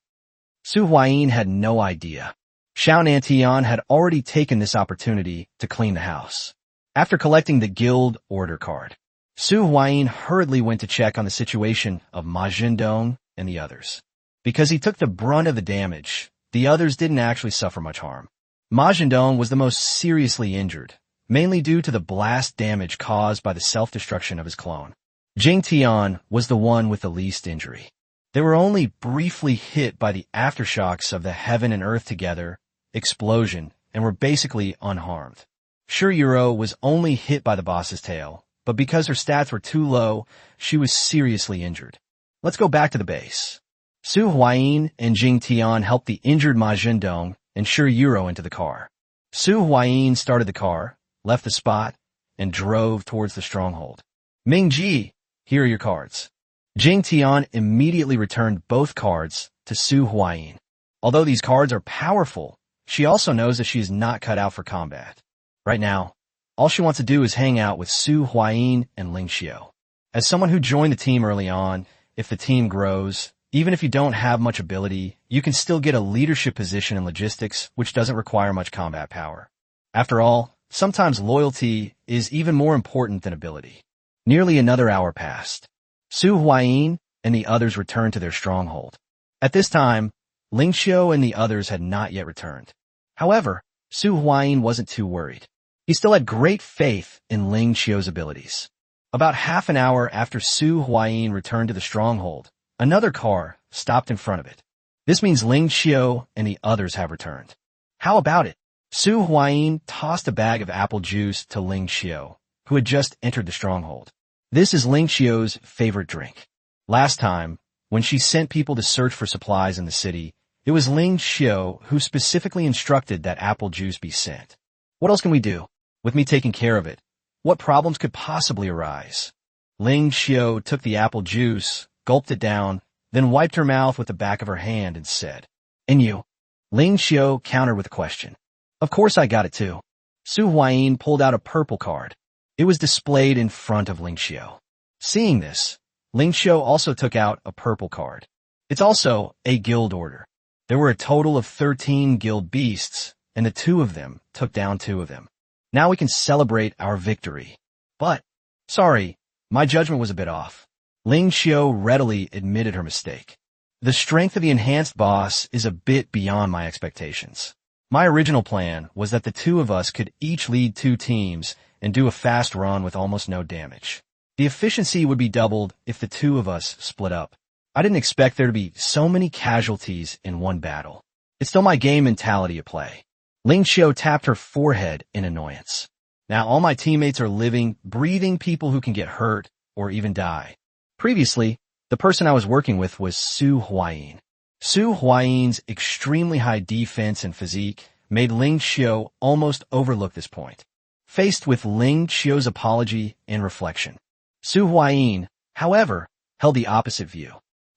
Su Huayin had no idea. Xiao Nantian had already taken this opportunity to clean the house. After collecting the guild order card, Su Huayin hurriedly went to check on the situation of Ma Zhendong and the others. Because he took the brunt of the damage, the others didn't actually suffer much harm. Ma Zhendong was the most seriously injured, mainly due to the blast damage caused by the self-destruction of his clone. Jing Tian was the one with the least injury. They were only briefly hit by the aftershocks of the heaven and earth together explosion and were basically unharmed. Sure Yuro was only hit by the boss's tail, but because her stats were too low, she was seriously injured. Let's go back to the base. Su Huayin and Jing Tian helped the injured Ma Zhendong and Sure Yuro into the car. Su Huayin started the car, left the spot, and drove towards the stronghold. Ming Ji, here are your cards. Jing Tian immediately returned both cards to Su Huayin. Although these cards are powerful, she also knows that she is not cut out for combat. Right now, all she wants to do is hang out with Su Huayin and Ling Xiao. As someone who joined the team early on, if the team grows, even if you don't have much ability, you can still get a leadership position in logistics, which doesn't require much combat power. After all, sometimes loyalty is even more important than ability. Nearly another hour passed. Su Huayin and the others returned to their stronghold. At this time, Ling Xiao and the others had not yet returned. However, Su Huayin wasn't too worried. He still had great faith in Ling Xiao's abilities. About half an hour after Su Huayin returned to the stronghold, another car stopped in front of it. This means Ling Xiao and the others have returned. How about it? Su Huayin tossed a bag of apple juice to Ling Xiao, who had just entered the stronghold. This is Ling Xiao's favorite drink. Last time, when she sent people to search for supplies in the city, it was Ling Xiao who specifically instructed that apple juice be sent. What else can we do? With me taking care of it, what problems could possibly arise? Ling Xiao took the apple juice, gulped it down, then wiped her mouth with the back of her hand and said, "And you?" Ling Xiao countered with a question. "Of course I got it too." Su Huayin pulled out a purple card. It was displayed in front of Ling Xiao. Seeing this, Ling Xiao also took out a purple card. It's also a guild order. There were a total of 13 guild beasts, and the two of them took down 2 of them. Now we can celebrate our victory. But, sorry, my judgment was a bit off. Ling Xiao readily admitted her mistake. The strength of the enhanced boss is a bit beyond my expectations. My original plan was that the 2 of us could each lead 2 teams and do a fast run with almost no damage. The efficiency would be doubled if the 2 of us split up. I didn't expect there to be so many casualties in one battle. It's still my game mentality at play. Ling Xiao tapped her forehead in annoyance. Now all my teammates are living, breathing people who can get hurt or even die. Previously, the person I was working with was Su Huayin. Su Huayin's extremely high defense and physique made Ling Xiao almost overlook this point. Faced with Ling Xiao's apology and reflection, Su Huayin, however, held the opposite view.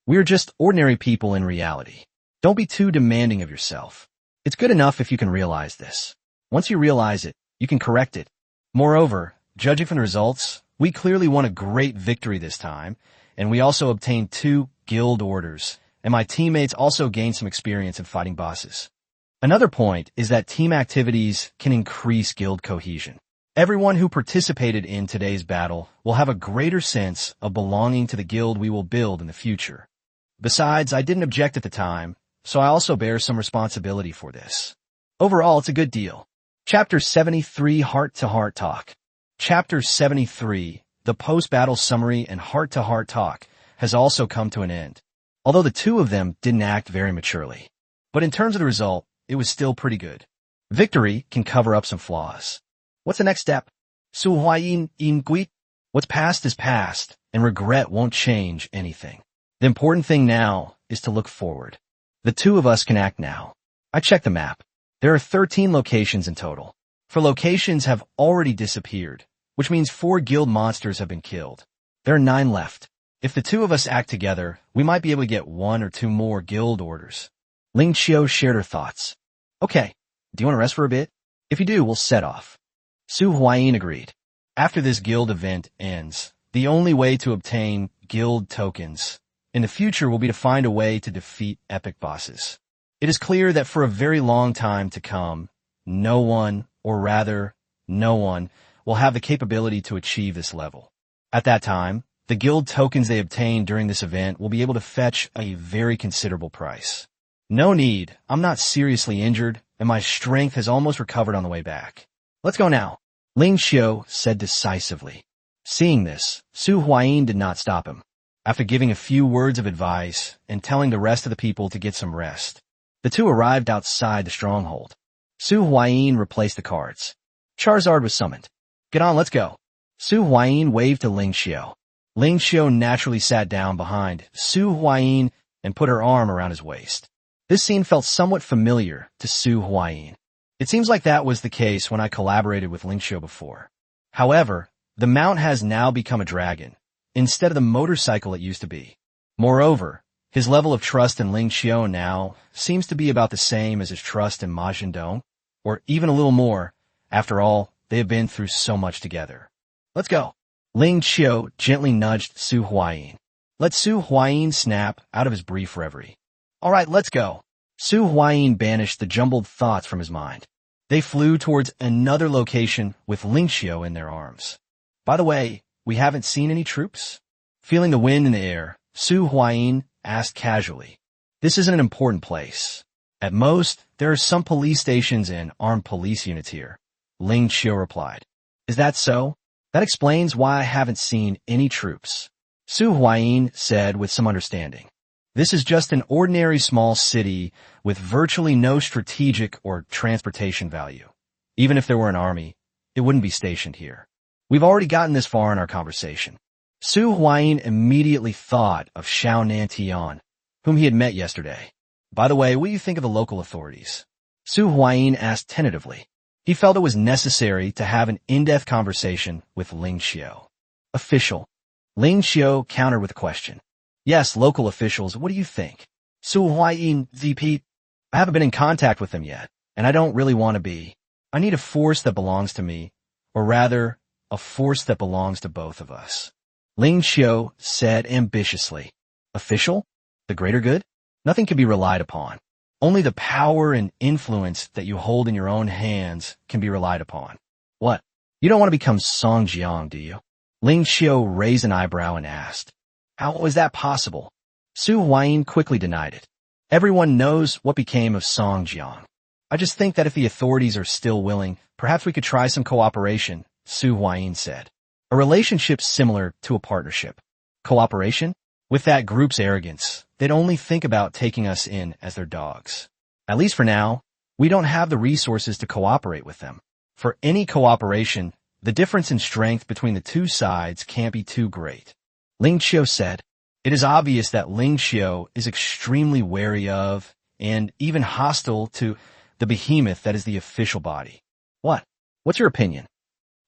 We're just ordinary people in reality. Don't be too demanding of yourself. It's good enough if you can realize this. Once you realize it, you can correct it. Moreover, judging from the results, we clearly won a great victory this time, and we also obtained 2 guild orders, and my teammates also gained some experience in fighting bosses. Another point is that team activities can increase guild cohesion. Everyone who participated in today's battle will have a greater sense of belonging to the guild we will build in the future. Besides, I didn't object at the time, so I also bear some responsibility for this. Overall, it's a good deal. Chapter 73, Heart-to-Heart Talk. Chapter 73, the post-battle summary and heart-to-heart talk, has also come to an end. Although the 2 of them didn't act very maturely. But in terms of the result, it was still pretty good. Victory can cover up some flaws. What's the next step? Su Huayin yin gui. What's past is past, and regret won't change anything. The important thing now is to look forward. The 2 of us can act now. I checked the map. There are 13 locations in total. 4 locations have already disappeared, which means 4 guild monsters have been killed. There are 9 left. If the 2 of us act together, we might be able to get 1 or 2 more guild orders. Ling Xiao shared her thoughts. Okay, do you want to rest for a bit? If you do, we'll set off. Su Huayin agreed. After this guild event ends, the only way to obtain guild tokens in the future will be to find a way to defeat epic bosses. It is clear that for a very long time to come, no one, or rather, no one, will have the capability to achieve this level. At that time, the guild tokens they obtain during this event will be able to fetch a very considerable price. No need, I'm not seriously injured, and my strength has almost recovered on the way back. Let's go now, Ling Xiao said decisively. Seeing this, Su Huayin did not stop him. After giving a few words of advice and telling the rest of the people to get some rest, the 2 arrived outside the stronghold. Su Huayin replaced the cards. Charizard was summoned. Get on, let's go. Su Huayin waved to Ling Xiao. Ling Xiao naturally sat down behind Su Huayin and put her arm around his waist. This scene felt somewhat familiar to Su Huayin. It seems like that was the case when I collaborated with Ling Xiao before. However, the mount has now become a dragon, instead of the motorcycle it used to be. Moreover, his level of trust in Ling Xiao now seems to be about the same as his trust in Ma Zhendong, or even a little more. After all, they have been through so much together. Let's go. Ling Xiao gently nudged Su Huayin. Let Su Huayin snap out of his brief reverie. All right, let's go. Su Huayin banished the jumbled thoughts from his mind. They flew towards another location with Ling Xiao in their arms. By the way, we haven't seen any troops? Feeling the wind in the air, Su Huayin asked casually. This isn't an important place. At most, there are some police stations and armed police units here. Ling Xiao replied. Is that so? That explains why I haven't seen any troops. Su Huayin said with some understanding. This is just an ordinary small city with virtually no strategic or transportation value. Even if there were an army, it wouldn't be stationed here. We've already gotten this far in our conversation. Su Huayin immediately thought of Xiao Nantian, whom he had met yesterday. By the way, what do you think of the local authorities? Su Huayin asked tentatively. He felt it was necessary to have an in-depth conversation with Ling Xiao. Official. Ling Xiao countered with a question. Yes, local officials, what do you think? Su Huayin, VP, I haven't been in contact with them yet, and I don't really want to be. I need a force that belongs to me, or rather, a force that belongs to both of us. Ling Xiu said ambitiously. Official? The greater good? Nothing can be relied upon. Only the power and influence that you hold in your own hands can be relied upon. What? You don't want to become Song Jiang, do you? Ling Xiu raised an eyebrow and asked. How was that possible? Su Huayin quickly denied it. Everyone knows what became of Song Jiang. I just think that if the authorities are still willing, perhaps we could try some cooperation, Su Huayin said. A relationship similar to a partnership. Cooperation? With that group's arrogance, they'd only think about taking us in as their dogs. At least for now, we don't have the resources to cooperate with them. For any cooperation, the difference in strength between the two sides can't be too great. Ling Xiu said, it is obvious that Ling Xiu is extremely wary of and even hostile to the behemoth that is the official body. What? What's your opinion?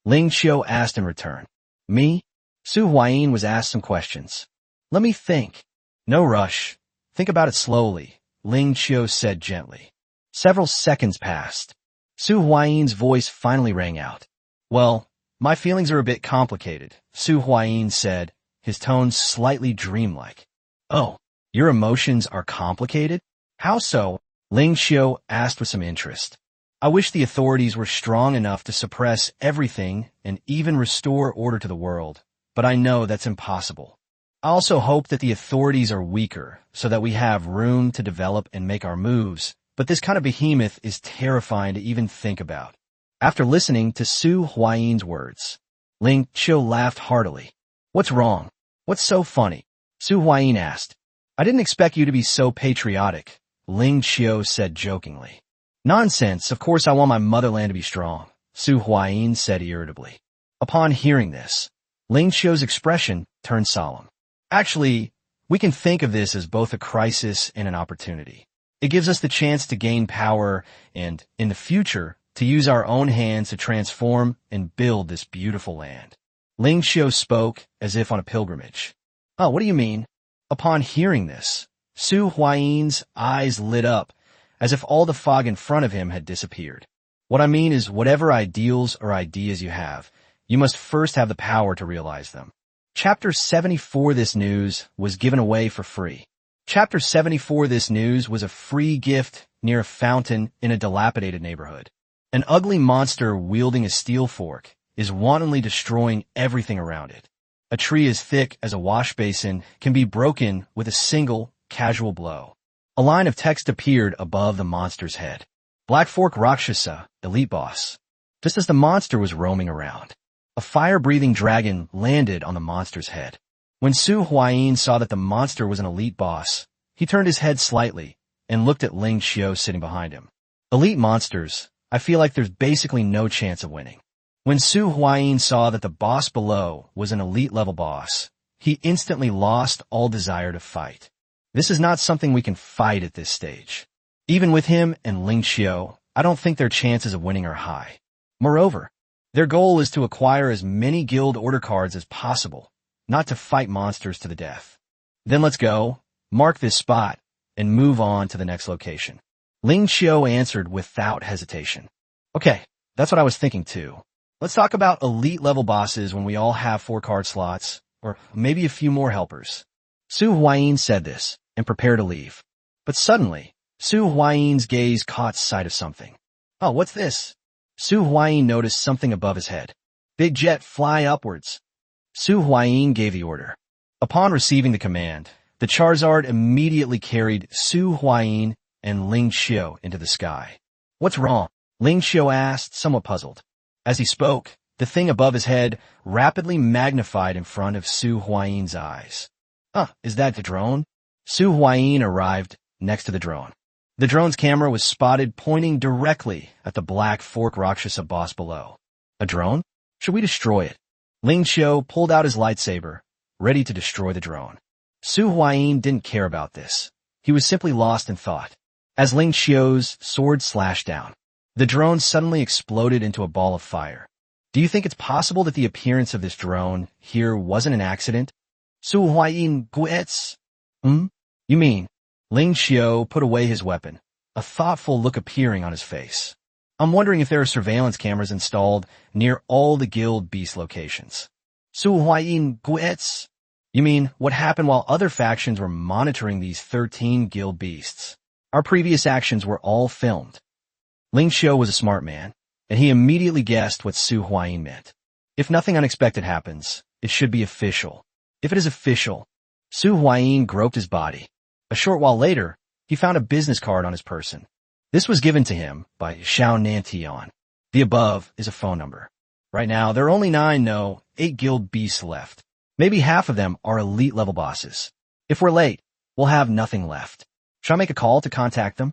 Ling Xiu asked in return. Me? Su Huayin was asked some questions. Let me think. No rush. Think about it slowly, Ling Xiu said gently. Several seconds passed. Su Huayin's voice finally rang out. Well, my feelings are a bit complicated, Su Huayin said, his tone slightly dreamlike. Oh, your emotions are complicated? How so? Ling Xiu asked with some interest. I wish the authorities were strong enough to suppress everything and even restore order to the world, but I know that's impossible. I also hope that the authorities are weaker so that we have room to develop and make our moves, but this kind of behemoth is terrifying to even think about. After listening to Su Huayin's words, Ling Xiu laughed heartily. What's wrong? What's so funny? Su Huayin asked. I didn't expect you to be so patriotic, Ling Xiu said jokingly. Nonsense, of course I want my motherland to be strong, Su Huayin said irritably. Upon hearing this, Ling Xiu's expression turned solemn. Actually, we can think of this as both a crisis and an opportunity. It gives us the chance to gain power and, in the future, to use our own hands to transform and build this beautiful land. Ling Xiu spoke as if on a pilgrimage. Oh, what do you mean? Upon hearing this, Su Huayin's eyes lit up as if all the fog in front of him had disappeared. What I mean is whatever ideals or ideas you have, you must first have the power to realize them. Chapter 74 This News was given away for free. Chapter 74 This News was a free gift near a fountain in a dilapidated neighborhood. An ugly monster wielding a steel fork is wantonly destroying everything around it. A tree as thick as a wash basin can be broken with a single, casual blow. A line of text appeared above the monster's head. Black Fork Rakshasa, Elite Boss. Just as the monster was roaming around, a fire-breathing dragon landed on the monster's head. When Su Huayin saw that the monster was an elite boss, he turned his head slightly and looked at Ling Xiu sitting behind him. Elite monsters, I feel like there's basically no chance of winning. When Su Huayin saw that the boss below was an elite-level boss, he instantly lost all desire to fight. This is not something we can fight at this stage. Even with him and Ling Xiu, I don't think their chances of winning are high. Moreover, their goal is to acquire as many guild order cards as possible, not to fight monsters to the death. Then let's go, mark this spot, and move on to the next location. Ling Xiu answered without hesitation. Okay, that's what I was thinking too. Let's talk about elite-level bosses when we all have 4 card slots, or maybe a few more helpers. Su Huayin said this, and prepared to leave. But suddenly, Su Huayin's gaze caught sight of something. Oh, what's this? Su Huayin noticed something above his head. Big jet, fly upwards. Su Huayin gave the order. Upon receiving the command, the Charizard immediately carried Su Huayin and Ling Xiu into the sky. What's wrong? Ling Xiu asked, somewhat puzzled. As he spoke, the thing above his head rapidly magnified in front of Su Huayin's eyes. Is that the drone? Su Huayin arrived next to the drone. The drone's camera was spotted pointing directly at the Black Fork Rakshasa boss below. A drone? Should we destroy it? Ling Xiu pulled out his lightsaber, ready to destroy the drone. Su Huayin didn't care about this. He was simply lost in thought. As Ling Xiu's sword slashed down, the drone suddenly exploded into a ball of fire. Do you think it's possible that the appearance of this drone here wasn't an accident? Su Huayin Guets. Hmm? You mean? Ling Xiao put away his weapon, a thoughtful look appearing on his face. I'm wondering if there are surveillance cameras installed near all the Guild Beast locations. Su Huayin Guets? You mean, what happened while other factions were monitoring these 13 Guild Beasts? Our previous actions were all filmed. Ling Xiao was a smart man, and he immediately guessed what Su Huayin meant. If nothing unexpected happens, it should be official. If it is official, Su Huayin groped his body. A short while later, he found a business card on his person. This was given to him by Xiao Nantian. The above is a phone number. Right now, there are only 8 Guild Beasts left. Maybe half of them are elite level bosses. If we're late, we'll have nothing left. Shall I make a call to contact them?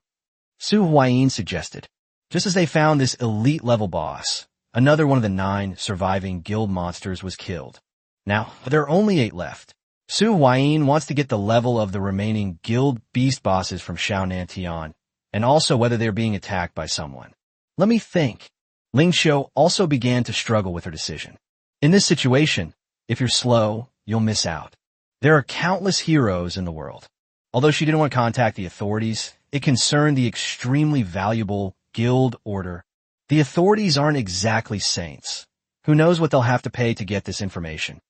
Su Huayin suggested. Just as they found this elite level boss, another one of the 9 surviving guild monsters was killed. Now, there are only 8 left. Su Huayin wants to get the level of the remaining guild beast bosses from Xiao Nantian, and also whether they're being attacked by someone. Let me think. Ling Xiao also began to struggle with her decision. In this situation, if you're slow, you'll miss out. There are countless heroes in the world. Although she didn't want to contact the authorities, it concerned the extremely valuable guild order. The authorities aren't exactly saints. Who knows what they'll have to pay to get this information?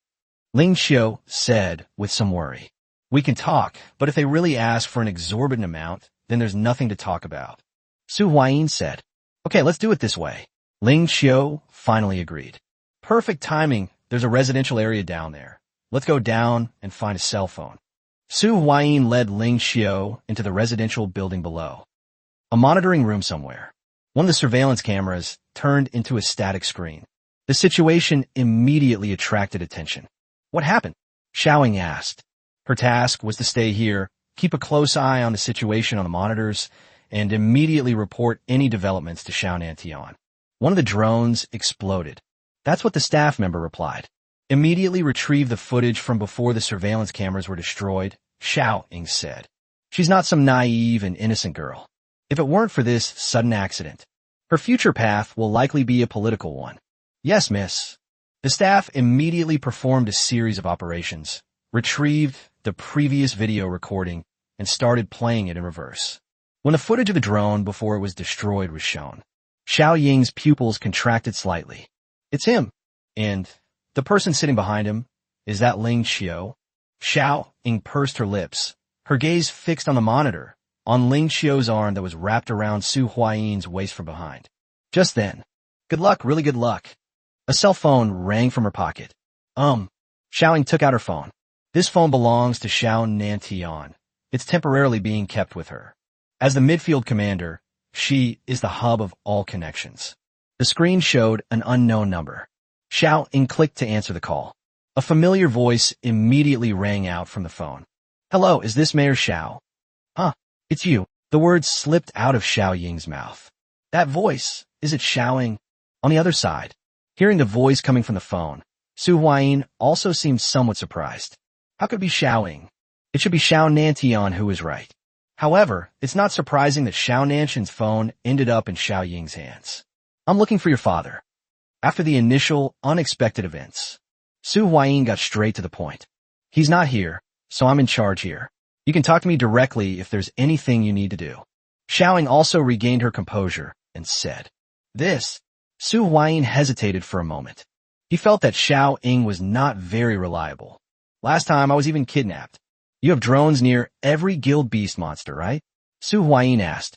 Ling Xiao said with some worry. We can talk, but if they really ask for an exorbitant amount, then there's nothing to talk about. Su Huayin said. Okay, let's do it this way. Ling Xiao finally agreed. Perfect timing. There's a residential area down there. Let's go down and find a cell phone. Su Huayin led Ling Xiao into the residential building below. A monitoring room somewhere. One of the surveillance cameras turned into a static screen. The situation immediately attracted attention. What happened? Xiaoying asked. Her task was to stay here, keep a close eye on the situation on the monitors, and immediately report any developments to Xiao Nantian. One of the drones exploded. That's what the staff member replied. Immediately retrieve the footage from before the surveillance cameras were destroyed, Xiaoying said. She's not some naive and innocent girl. If it weren't for this sudden accident, her future path will likely be a political one. Yes, miss. The staff immediately performed a series of operations, retrieved the previous video recording, and started playing it in reverse. When the footage of the drone before it was destroyed was shown, Xiaoying's pupils contracted slightly. It's him. And the person sitting behind him, is that Ling Xiao? Xiaoying pursed her lips, her gaze fixed on the monitor, on Ling Xiao's arm that was wrapped around Su Huayin's waist from behind. Just then, good luck, really good luck. A cell phone rang from her pocket. Xiaoying took out her phone. This phone belongs to Xiao Nantian. It's temporarily being kept with her. As the midfield commander, she is the hub of all connections. The screen showed an unknown number. Xiaoying clicked to answer the call. A familiar voice immediately rang out from the phone. Hello, is this Mayor Xiao? Huh, it's you. The words slipped out of Xiaoying's mouth. That voice, is it Xiaoying? On the other side, hearing the voice coming from the phone, Su Huayin also seemed somewhat surprised. How could it be Xiaoying? It should be Xiao Nantian who is right. However, it's not surprising that Xiao Nantian's phone ended up in Xiaoying's hands. I'm looking for your father. After the initial, unexpected events, Su Huayin got straight to the point. He's not here, so I'm in charge here. You can talk to me directly if there's anything you need to do. Xiaoying also regained her composure and said, This. Su Huayin hesitated for a moment. He felt that Xiaoying was not very reliable. Last time I was even kidnapped. You have drones near every guild beast monster, right? Su Huayin asked.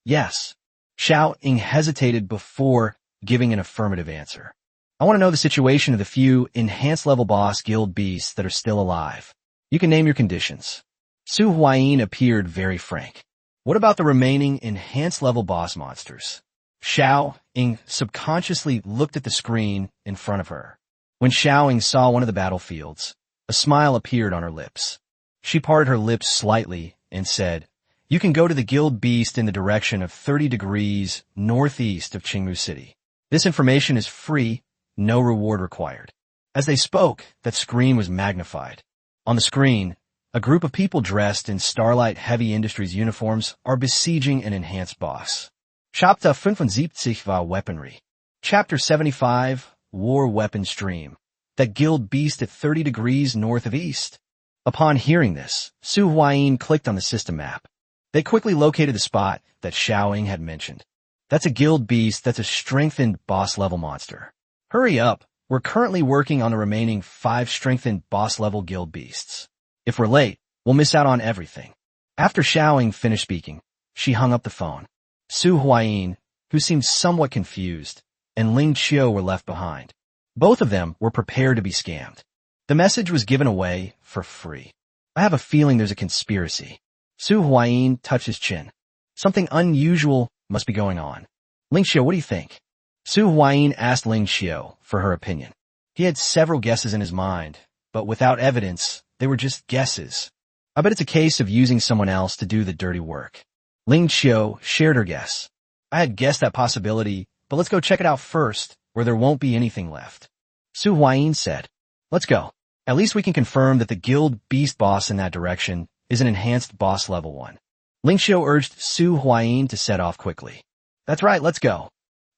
Yes. Xiaoying hesitated before giving an affirmative answer. I want to know the situation of the few enhanced level boss guild beasts that are still alive. You can name your conditions. Su Huayin appeared very frank. What about the remaining enhanced level boss monsters? Xiaoying subconsciously looked at the screen in front of her. When Xiaoying saw one of the battlefields, a smile appeared on her lips. She parted her lips slightly and said, You can go to the guild beast in the direction of 30 degrees northeast of Qingmu City. This information is free, no reward required. As they spoke, that screen was magnified. On the screen, a group of people dressed in Starlight Heavy Industries uniforms are besieging an enhanced boss. Chapter 75 war Weaponry. Chapter 75, War Weapon Stream. That guild beast at 30 degrees north of east. Upon hearing this, Su Huayin clicked on the system map. They quickly located the spot that Xiaoying had mentioned. That's a guild beast that's a strengthened boss-level monster. Hurry up, we're currently working on the remaining 5 strengthened boss-level guild beasts. If we're late, we'll miss out on everything. After Xiaoying finished speaking, she hung up the phone. Su Huayin, who seemed somewhat confused, and Ling Qiu were left behind. Both of them were prepared to be scammed. The message was given away for free. I have a feeling there's a conspiracy. Su Huayin touched his chin. Something unusual must be going on. Ling Qiu, what do you think? Su Huayin asked Ling Qiu for her opinion. He had several guesses in his mind, but without evidence, they were just guesses. I bet it's a case of using someone else to do the dirty work. Ling Qiu shared her guess. I had guessed that possibility, but let's go check it out first, where there won't be anything left. Su Huayin said, let's go. At least we can confirm that the guild beast boss in that direction is an enhanced boss level 1. Ling Qiu urged Su Huayin to set off quickly. That's right, let's go.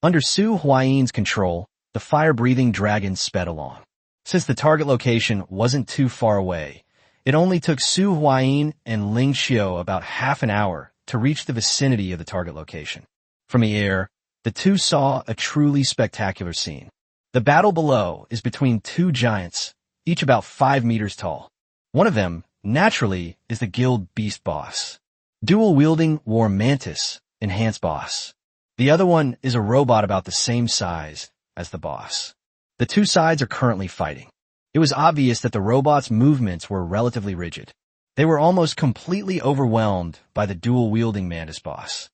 Under Su Huayin's control, the fire-breathing dragon sped along. Since the target location wasn't too far away, it only took Su Huayin and Ling Qiu about half an hour to reach the vicinity of the target location. From the air, the two saw a truly spectacular scene. The battle below is between 2 giants, each about 5 meters tall. One of them, naturally, is the guild beast boss. Dual-wielding War Mantis, enhanced boss. The other one is a robot about the same size as the boss. The two sides are currently fighting. It was obvious that the robot's movements were relatively rigid. They were almost completely overwhelmed by the dual-wielding Mantis boss.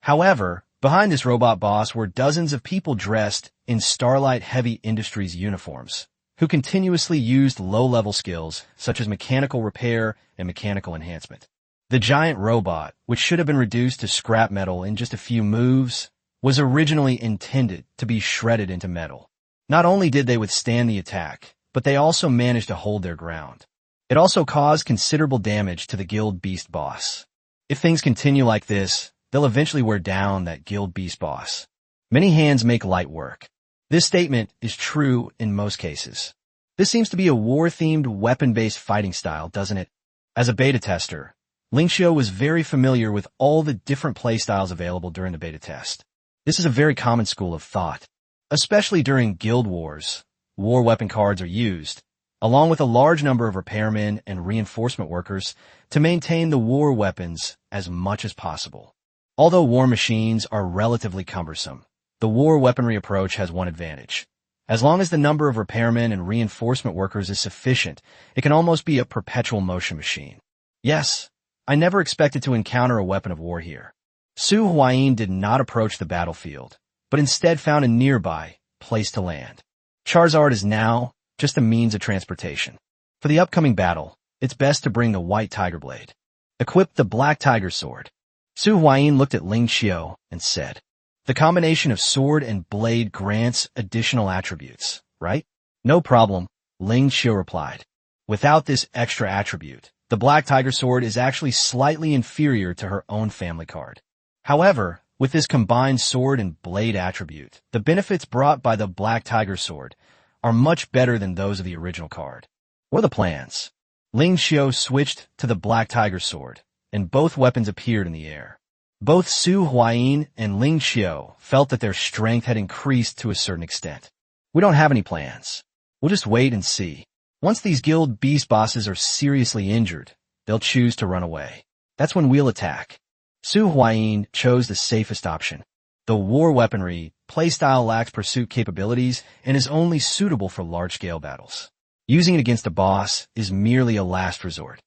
However, behind this robot boss were dozens of people dressed in Starlight Heavy Industries uniforms, who continuously used low-level skills such as mechanical repair and mechanical enhancement. The giant robot, which should have been reduced to scrap metal in just a few moves, was originally intended to be shredded into metal. Not only did they withstand the attack, but they also managed to hold their ground. It also caused considerable damage to the guild beast boss. If things continue like this, they'll eventually wear down that guild beast boss. Many hands make light work. This statement is true in most cases. This seems to be a war-themed weapon-based fighting style, doesn't it? As a beta tester, Ling Qiu was very familiar with all the different playstyles available during the beta test. This is a very common school of thought. Especially during guild wars, war weapon cards are used, along with a large number of repairmen and reinforcement workers, to maintain the war weapons as much as possible. Although war machines are relatively cumbersome, the war weaponry approach has one advantage. As long as the number of repairmen and reinforcement workers is sufficient, it can almost be a perpetual motion machine. Yes, I never expected to encounter a weapon of war here. Su Huayin did not approach the battlefield, but instead found a nearby place to land. Charizard is now just a means of transportation. For the upcoming battle, it's best to bring the White Tiger Blade. Equip the Black Tiger Sword. Su Huayin looked at Ling Qiu and said, the combination of sword and blade grants additional attributes, right? No problem, Ling Qiu replied. Without this extra attribute, the Black Tiger Sword is actually slightly inferior to her own family card. However, with this combined sword and blade attribute, the benefits brought by the Black Tiger Sword are much better than those of the original card. What are the plans? Ling Qiu switched to the Black Tiger Sword, and both weapons appeared in the air. Both Su Huayin and Ling Qiu felt that their strength had increased to a certain extent. We don't have any plans. We'll just wait and see. Once these guild beast bosses are seriously injured, they'll choose to run away. That's when we'll attack. Su Huayin chose the safest option. The war weaponry playstyle lacks pursuit capabilities and is only suitable for large-scale battles. Using it against a boss is merely a last resort.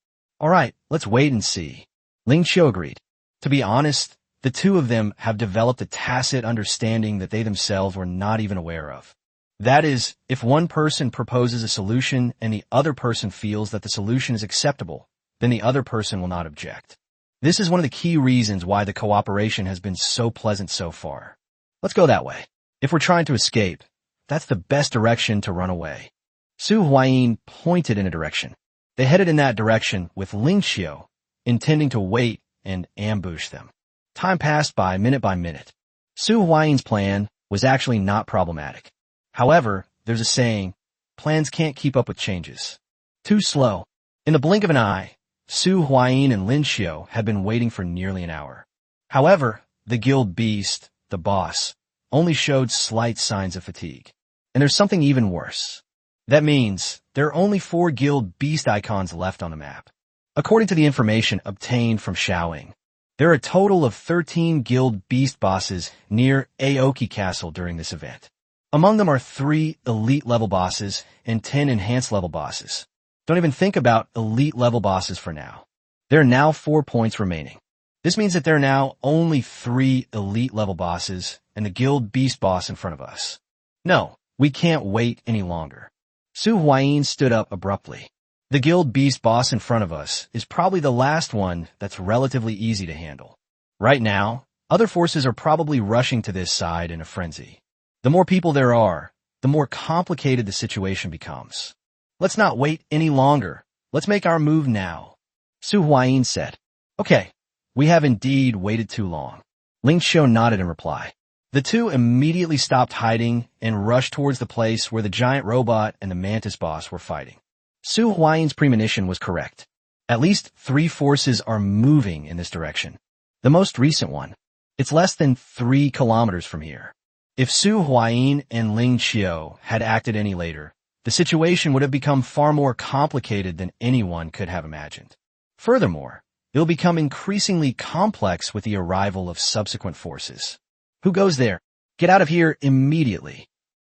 Alright, let's wait and see. Ling Qiu agreed. To be honest, the two of them have developed a tacit understanding that they themselves were not even aware of. That is, if one person proposes a solution and the other person feels that the solution is acceptable, then the other person will not object. This is one of the key reasons why the cooperation has been so pleasant so far. Let's go that way. If we're trying to escape, that's the best direction to run away. Su Huayin pointed in a direction. They headed in that direction with Ling Qiu, intending to wait and ambush them. Time passed by minute. Su Huayin's plan was actually not problematic. However, there's a saying, plans can't keep up with changes. Too slow. In the blink of an eye, Su Huayin and Lin Xiao had been waiting for nearly an hour. However, the guild beast, the boss, only showed slight signs of fatigue. And there's something even worse. That means there are only 4 guild beast icons left on the map. According to the information obtained from Xiaoying, there are a total of 13 guild beast bosses near Aoki Castle during this event. Among them are 3 elite-level bosses and 10 enhanced-level bosses. Don't even think about elite-level bosses for now. There are now 4 points remaining. This means that there are now only 3 elite-level bosses and the guild beast boss in front of us. No, we can't wait any longer. Su Huayin stood up abruptly. The guild beast boss in front of us is probably the last one that's relatively easy to handle. Right now, other forces are probably rushing to this side in a frenzy. The more people there are, the more complicated the situation becomes. Let's not wait any longer. Let's make our move now. Su Huayin said. Okay, we have indeed waited too long. Ling Xiao nodded in reply. The two immediately stopped hiding and rushed towards the place where the giant robot and the mantis boss were fighting. Su Huayin's premonition was correct. At least 3 forces are moving in this direction. The most recent one. It's less than 3 kilometers from here. If Su Huayin and Ling Xiao had acted any later, the situation would have become far more complicated than anyone could have imagined. Furthermore, it will become increasingly complex with the arrival of subsequent forces. Who goes there? Get out of here immediately.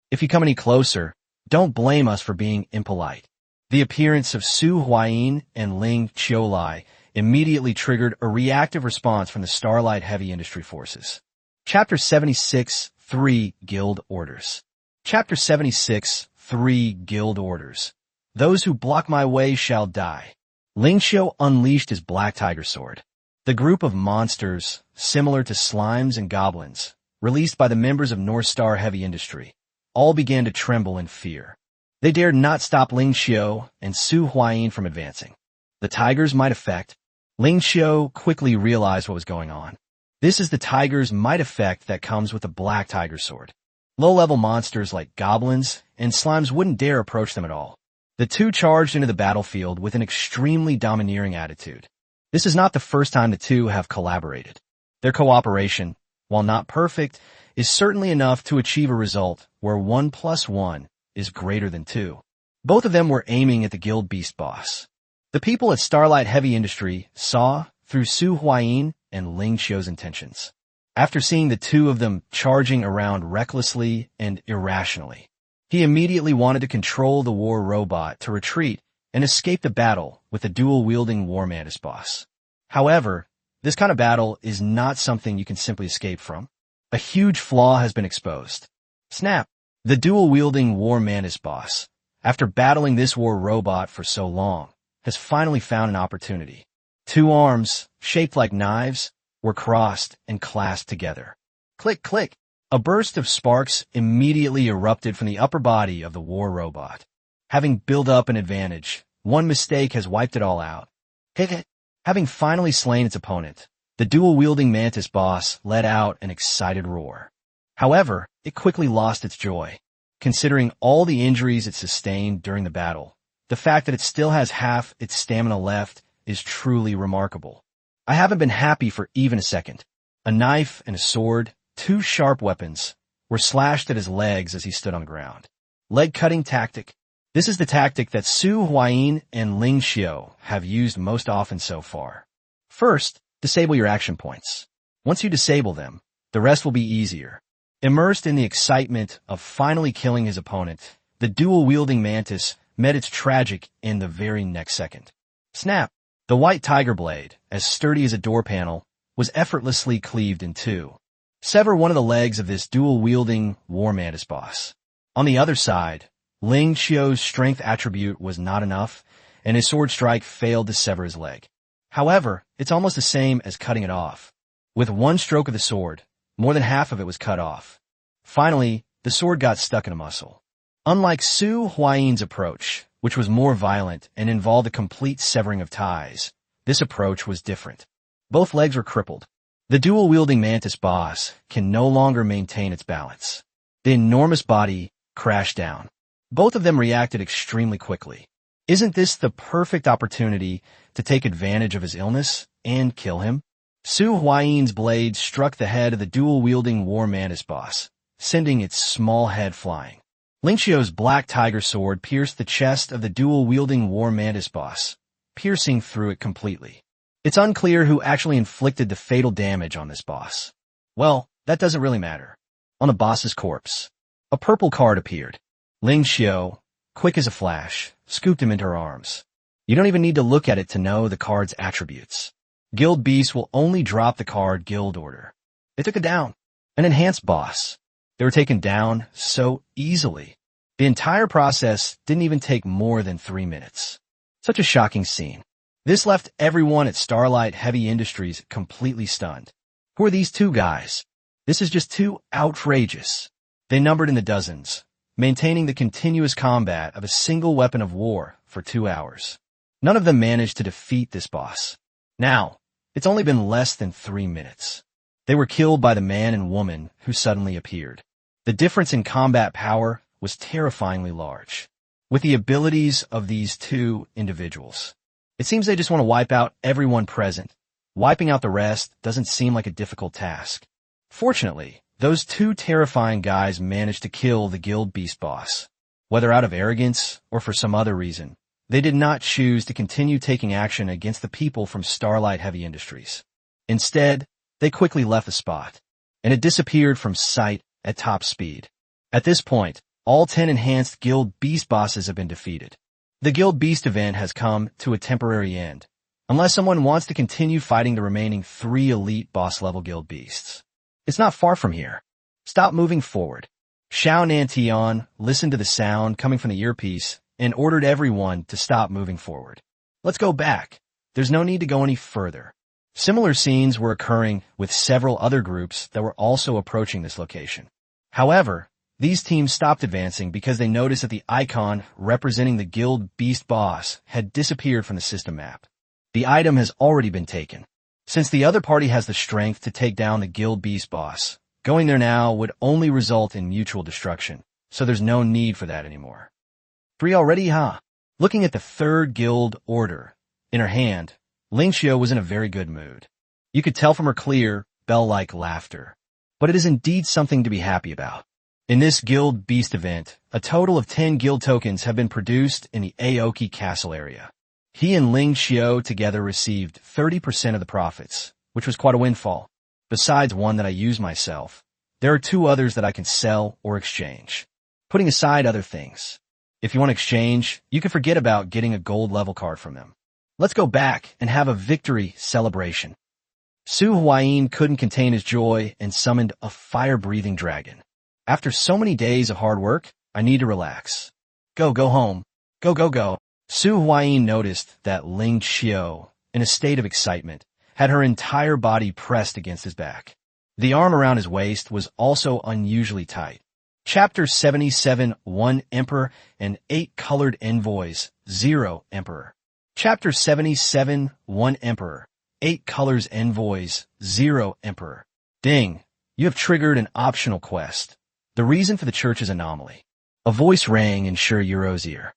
If you come any closer, don't blame us for being impolite. The appearance of Su Huayin and Ling Qiulai immediately triggered a reactive response from the Starlight Heavy Industry forces. Chapter 76, 3 Guild Orders. Chapter 76, 3 Guild Orders. Those who block my way shall die. Ling Xiao unleashed his Black Tiger Sword. The group of monsters, similar to slimes and goblins, released by the members of North Star Heavy Industry, all began to tremble in fear. They dared not stop Ling Xiao and Su Huayin from advancing. The tiger's might effect. Ling Xiao quickly realized what was going on. This is the tiger's might effect that comes with the Black Tiger Sword. Low-level monsters like goblins and slimes wouldn't dare approach them at all. The two charged into the battlefield with an extremely domineering attitude. This is not the first time the two have collaborated. Their cooperation, while not perfect, is certainly enough to achieve a result where 1 + 1 is greater than 2. Both of them were aiming at the Guild Beast boss. The people at Starlight Heavy Industry saw through Su Huayin and Ling Xiao's intentions. After seeing the two of them charging around recklessly and irrationally, he immediately wanted to control the war robot to retreat and escape the battle with the dual-wielding War Mantis boss. However, this kind of battle is not something you can simply escape from. A huge flaw has been exposed. Snap! The dual-wielding War Mantis boss, after battling this war robot for so long, has finally found an opportunity. 2 arms, shaped like knives, were crossed and clasped together. Click, click! A burst of sparks immediately erupted from the upper body of the war robot. Having built up an advantage, one mistake has wiped it all out. Hit it! Having finally slain its opponent, the dual-wielding Mantis boss let out an excited roar. However, it quickly lost its joy. Considering all the injuries it sustained during the battle, the fact that it still has half its stamina left is truly remarkable. I haven't been happy for even a second. A knife and a sword, 2 sharp weapons, were slashed at his legs as he stood on the ground. Leg-cutting tactic. This is the tactic that Su Huayin and Ling Xiao have used most often so far. First, disable your action points. Once you disable them, the rest will be easier. Immersed in the excitement of finally killing his opponent, the dual-wielding Mantis met its tragic in the very next second. Snap! The white tiger blade, as sturdy as a door panel, was effortlessly cleaved in 2. Sever one of the legs of this dual-wielding War Mantis boss. On the other side, Ling Xiao's strength attribute was not enough, and his sword strike failed to sever his leg. However, it's almost the same as cutting it off. With one stroke of the sword, more than half of it was cut off. Finally, the sword got stuck in a muscle. Unlike Su Huayin's approach, which was more violent and involved a complete severing of ties, this approach was different. Both legs were crippled. The dual-wielding Mantis boss can no longer maintain its balance. The enormous body crashed down. Both of them reacted extremely quickly. Isn't this the perfect opportunity to take advantage of his illness and kill him? Su Huayi's blade struck the head of the dual-wielding War Mantis boss, sending its small head flying. Ling Xiao's black tiger sword pierced the chest of the dual-wielding War Mantis boss, piercing through it completely. It's unclear who actually inflicted the fatal damage on this boss. Well, that doesn't really matter. On the boss's corpse, a purple card appeared. Ling Xiao, quick as a flash, scooped him into her arms. You don't even need to look at it to know the card's attributes. Guild Beast will only drop the card Guild Order. They took it down. An enhanced boss. They were taken down so easily. The entire process didn't even take more than 3 minutes. Such a shocking scene. This left everyone at Starlight Heavy Industries completely stunned. Who are these two guys? This is just too outrageous. They numbered in the dozens, maintaining the continuous combat of a single weapon of war for 2 hours. None of them managed to defeat this boss. Now, it's only been less than 3 minutes. They were killed by the man and woman who suddenly appeared. The difference in combat power was terrifyingly large. With the abilities of these two individuals, it seems they just want to wipe out everyone present. Wiping out the rest doesn't seem like a difficult task. Fortunately, those two terrifying guys managed to kill the Guild Beast boss. Whether out of arrogance or for some other reason, they did not choose to continue taking action against the people from Starlight Heavy Industries. Instead, they quickly left the spot, and it disappeared from sight at top speed. At this point, all 10 enhanced Guild Beast bosses have been defeated. The Guild Beast event has come to a temporary end, unless someone wants to continue fighting the remaining 3 elite boss-level Guild Beasts. It's not far from here. Stop moving forward. Xiao Nantian listened to the sound coming from the earpiece and ordered everyone to stop moving forward. Let's go back. There's no need to go any further. Similar scenes were occurring with several other groups that were also approaching this location. However, these teams stopped advancing because they noticed that the icon representing the Guild Beast boss had disappeared from the system map. The item has already been taken. Since the other party has the strength to take down the Guild Beast boss, going there now would only result in mutual destruction, so there's no need for that anymore. 3 already, huh? Looking at the 3rd Guild Order in her hand, Ling Xiao was in a very good mood. You could tell from her clear, bell-like laughter. But it is indeed something to be happy about. In this Guild Beast event, a total of 10 guild tokens have been produced in the Aoki Castle area. He and Ling Xiao together received 30% of the profits, which was quite a windfall. Besides one that I use myself, there are 2 others that I can sell or exchange. Putting aside other things, if you want to exchange, you can forget about getting a gold level card from them. Let's go back and have a victory celebration. Su Huayin couldn't contain his joy and summoned a fire-breathing dragon. After so many days of hard work, I need to relax. Go home. Go. Su Huayin noticed that Ling Xiao, in a state of excitement, had her entire body pressed against his back. The arm around his waist was also unusually tight. Chapter 77, 1 Emperor and 8 Colored Envoys, 0 Emperor. Chapter 77, 1 Emperor, 8 Colors Envoys, 0 Emperor. Ding, you have triggered an optional quest. The reason for the church's anomaly. A voice rang in Sure Yuro's ear.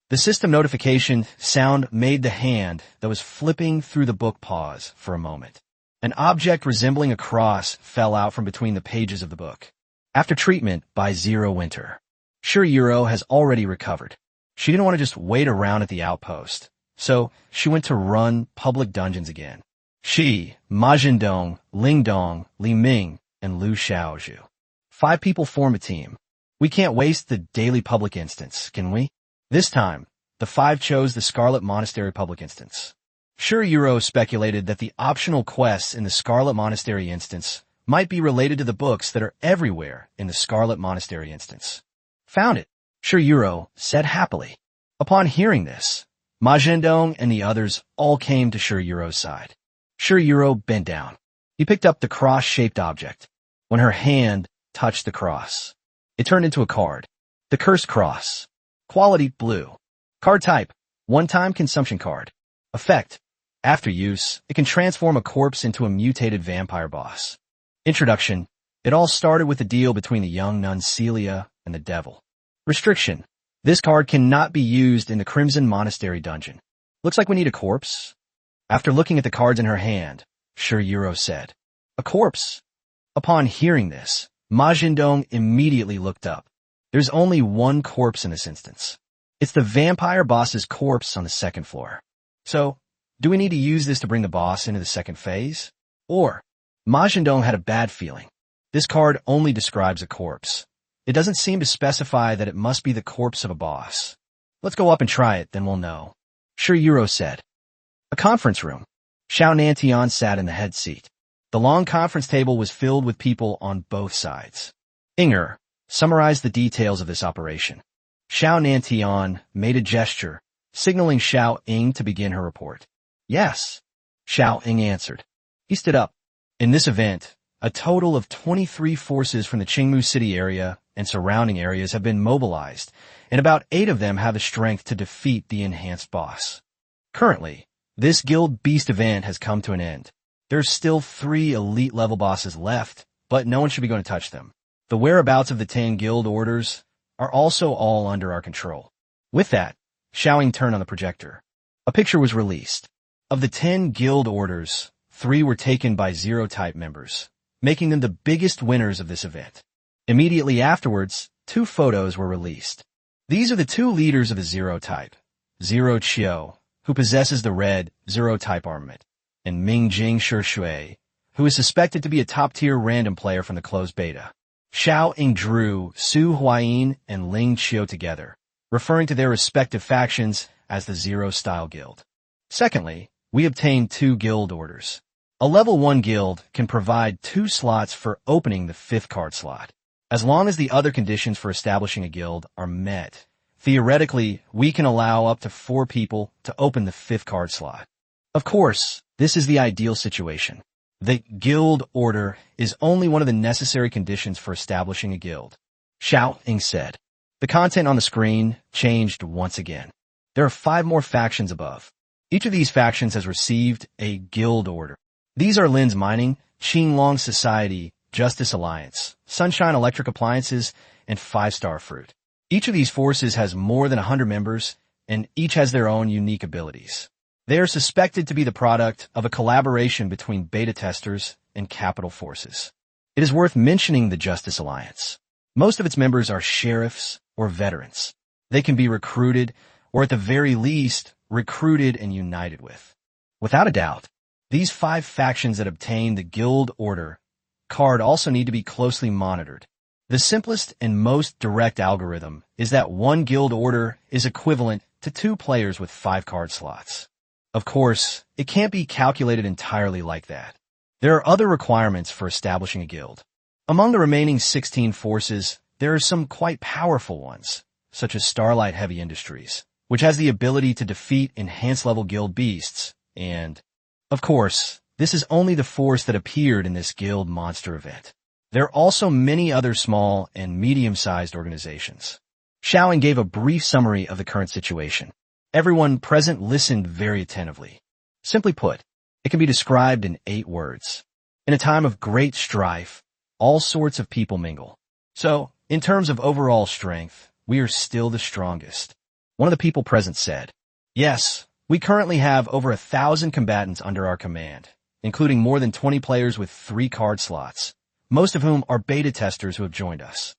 The system notification sound made the hand that was flipping through the book pause for a moment. An object resembling a cross fell out from between the pages of the book. After treatment by Zero Winter, Sure Yuro has already recovered. She didn't want to just wait around at the outpost, so she went to run public dungeons again. She, Ma Zhendong, Ling Dong, Li Ming, and Lu Xiaozhu. 5 people form a team. We can't waste the daily public instance, can we? This time, the 5 chose the Scarlet Monastery public instance. Sure Yuro speculated that the optional quests in the Scarlet Monastery instance might be related to the books that are everywhere in the Scarlet Monastery instance. Found it, Sure Yuro said happily. Upon hearing this, Ma Zhendong and the others all came to Sure Yuro's side. Sure Yuro bent down. He picked up the cross-shaped object. When her hand touched the cross, it turned into a card. The Cursed Cross. Quality blue. Card type, one-time consumption card. Effect, after use, it can transform a corpse into a mutated vampire boss. Introduction, it all started with a deal between the young nun Celia and the devil. Restriction, This card cannot be used in the Crimson Monastery dungeon. Looks like we need a corpse. After looking at the cards in her hand, Shiro said, "A corpse?" Upon hearing this, Ma Jindong immediately looked up. There's only one corpse in this instance. It's the vampire boss's corpse on the second floor. So, do we need to use this to bring the boss into the second phase? Or, Ma Jindong had a bad feeling. This card only describes a corpse. It doesn't seem to specify that it must be the corpse of a boss. Let's go up and try it, then we'll know. Shiro said. A conference room. Xiao Nantian sat in the head seat. The long conference table was filled with people on both sides. Inger summarized the details of this operation. Xiao Nantian made a gesture, signaling Xiao Ying to begin her report. Yes, Xiao Ying answered. He stood up. In this event, a total of 23 forces from the Qingmu City area and surrounding areas have been mobilized, and about 8 of them have the strength to defeat the enhanced boss. Currently, this Guild Beast event has come to an end. There's still 3 elite-level bosses left, but no one should be going to touch them. The whereabouts of the 10 guild orders are also all under our control. With that, Xiao Ying turned on the projector. A picture was released. Of the 10 guild orders, 3 were taken by Zero-type members, making them the biggest winners of this event. Immediately afterwards, 2 photos were released. These are the 2 leaders of the Zero-type, Zero Qiu, who possesses the red Zero-type armament, and Ming Jing Shui, who is suspected to be a top-tier random player from the closed beta. Xiao Ying drew Su Huayin and Ling Qiu together, referring to their respective factions as the Zero-style guild. Secondly, we obtained 2 guild orders. A level 1 guild can provide 2 slots for opening the 5th card slot. As long as the other conditions for establishing a guild are met, theoretically, we can allow up to 4 people to open the 5th card slot. Of course, this is the ideal situation. The guild order is only one of the necessary conditions for establishing a guild. Xiao Ying said. The content on the screen changed once again. There are 5 more factions above. Each of these factions has received a guild order. These are Lin's Mining, Qinglong Society, Justice Alliance, Sunshine Electric Appliances, and 5-Star Fruit. Each of these forces has more than 100 members, and each has their own unique abilities. They are suspected to be the product of a collaboration between beta testers and capital forces. It is worth mentioning the Justice Alliance. Most of its members are sheriffs or veterans. They can be recruited, or at the very least, recruited and united with. Without a doubt, these 5 factions that obtain the guild order card also need to be closely monitored. The simplest and most direct algorithm is that 1 guild order is equivalent to 2 players with 5 card slots. Of course, it can't be calculated entirely like that. There are other requirements for establishing a guild. Among the remaining 16 forces, there are some quite powerful ones, such as Starlight Heavy Industries, which has the ability to defeat enhanced-level guild beasts, and, of course, this is only the force that appeared in this guild monster event. There are also many other small and medium-sized organizations. Xiao Ying gave a brief summary of the current situation. Everyone present listened very attentively. Simply put, it can be described in 8 words. In a time of great strife, all sorts of people mingle. So, in terms of overall strength, we are still the strongest. One of the people present said, "Yes, we currently have over 1,000 combatants under our command, including more than 20 players with 3 card slots, most of whom are beta testers who have joined us."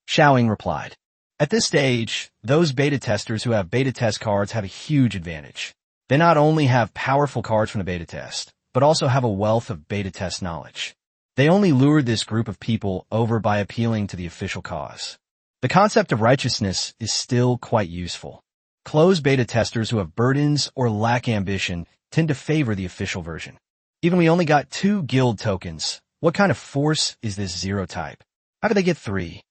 Xiao Ying replied, "At this stage, those beta testers who have beta test cards have a huge advantage. They not only have powerful cards from the beta test, but also have a wealth of beta test knowledge. They only lured this group of people over by appealing to the official cause. The concept of righteousness is still quite useful. Closed beta testers who have burdens or lack ambition tend to favor the official version. Even we only got 2 guild tokens. What kind of force is this Zero-type? How could they get 3?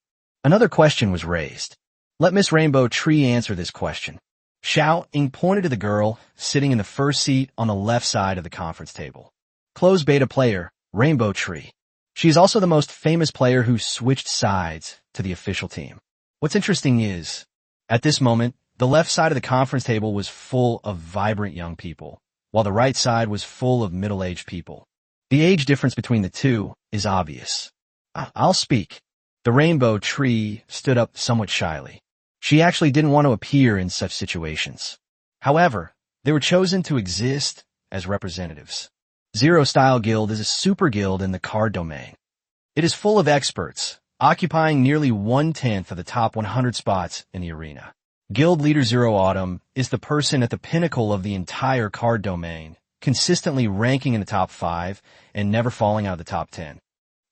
Another question was raised. Let Miss Rainbow Tree answer this question. Xiao Ying pointed to the girl sitting in the first seat on the left side of the conference table. Closed beta player, Rainbow Tree. She is also the most famous player who switched sides to the official team. What's interesting is, at this moment, the left side of the conference table was full of vibrant young people, while the right side was full of middle-aged people. The age difference between the two is obvious. I'll speak. The Rainbow Tree stood up somewhat shyly. She actually didn't want to appear in such situations. However, they were chosen to exist as representatives. Zero Style Guild is a super guild in the card domain. It is full of experts, occupying nearly 1/10 of the top 100 spots in the arena. Guild leader Zero Autumn is the person at the pinnacle of the entire card domain, consistently ranking in the top 5 and never falling out of the top 10.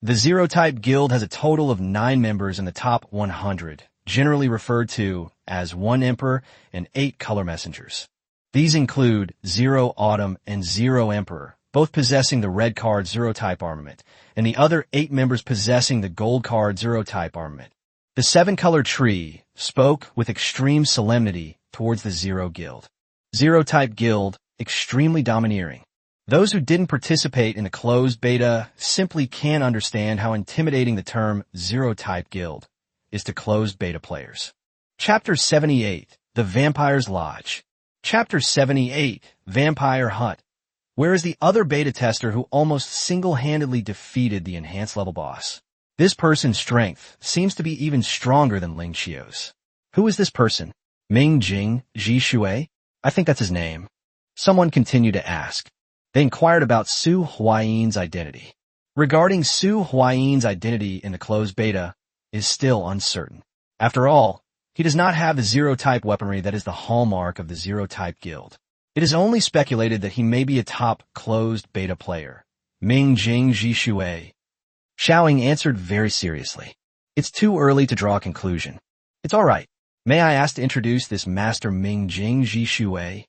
The Zero-type guild has a total of 9 members in the top 100, generally referred to as 1 Emperor and 8 Color Messengers. These include Zero Autumn and Zero Emperor, both possessing the red card Zero-type armament, and the other 8 members possessing the gold card Zero-type armament. The 7-color tree spoke with extreme solemnity towards the Zero Guild. Zero-type guild, extremely domineering. Those who didn't participate in the closed beta simply can't understand how intimidating the term Zero-type guild is to closed beta players. Chapter 78, The Vampire's Lodge. Chapter 78, Vampire Hut. Where is the other beta tester who almost single-handedly defeated the enhanced level boss? This person's strength seems to be even stronger than Ling Qiu's. Who is this person? Ming Jing Ji Shui? I think that's his name. Someone continued to ask. They inquired about Su Huayin's identity. Regarding Su Huayin's identity in the closed beta is still uncertain. After all, he does not have the Zero-type weaponry that is the hallmark of the Zero-type guild. It is only speculated that he may be a top closed beta player. Ming Jing Ji Shui. Xiaoying answered very seriously. It's too early to draw a conclusion. It's all right. May I ask to introduce this Master Ming Jing Ji Shui?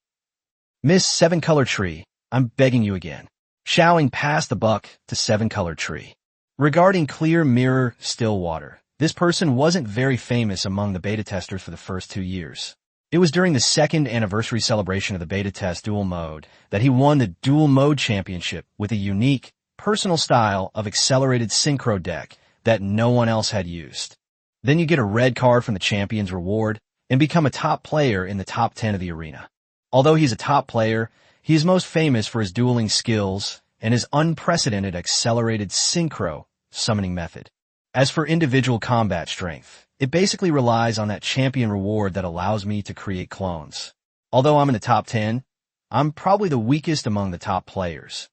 Miss 7-color tree, I'm begging you again. Xiaoying passed the buck to 7-color tree. Regarding Clear Mirror Stillwater, this person wasn't very famous among the beta testers for the first 2 years. It was during the 2nd anniversary celebration of the beta test dual mode that he won the dual mode championship with a unique, personal style of accelerated synchro deck that no one else had used. Then you get a red card from the champion's reward and become a top player in the top 10 of the arena. Although he's a top player, he is most famous for his dueling skills and his unprecedented accelerated synchro summoning method. As for individual combat strength, it basically relies on that champion reward that allows me to create clones. Although I'm in the top 10, I'm probably the weakest among the top players.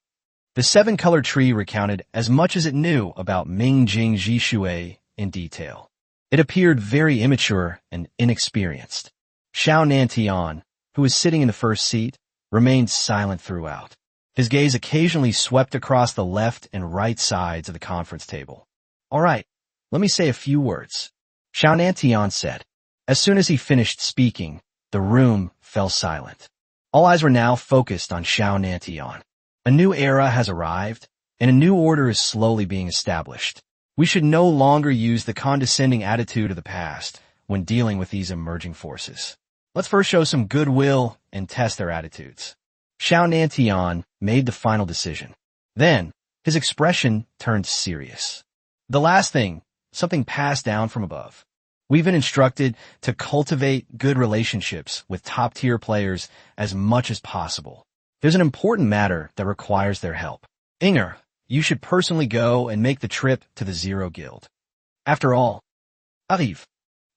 The 7-color tree recounted as much as it knew about Ming Jing Ji Shui in detail. It appeared very immature and inexperienced. Xiao Nantian, who was sitting in the first seat, remained silent throughout. His gaze occasionally swept across the left and right sides of the conference table. All right, let me say a few words. Xiao Nantian said. As soon as he finished speaking, the room fell silent. All eyes were now focused on Xiao Nantian. A new era has arrived, and a new order is slowly being established. We should no longer use the condescending attitude of the past when dealing with these emerging forces. Let's first show some goodwill and test their attitudes. Xiao Nantian made the final decision. Then, his expression turned serious. The last thing, something passed down from above. We've been instructed to cultivate good relationships with top-tier players as much as possible. There's an important matter that requires their help. Inger, you should personally go and make the trip to the Zero Guild. After all, arrive.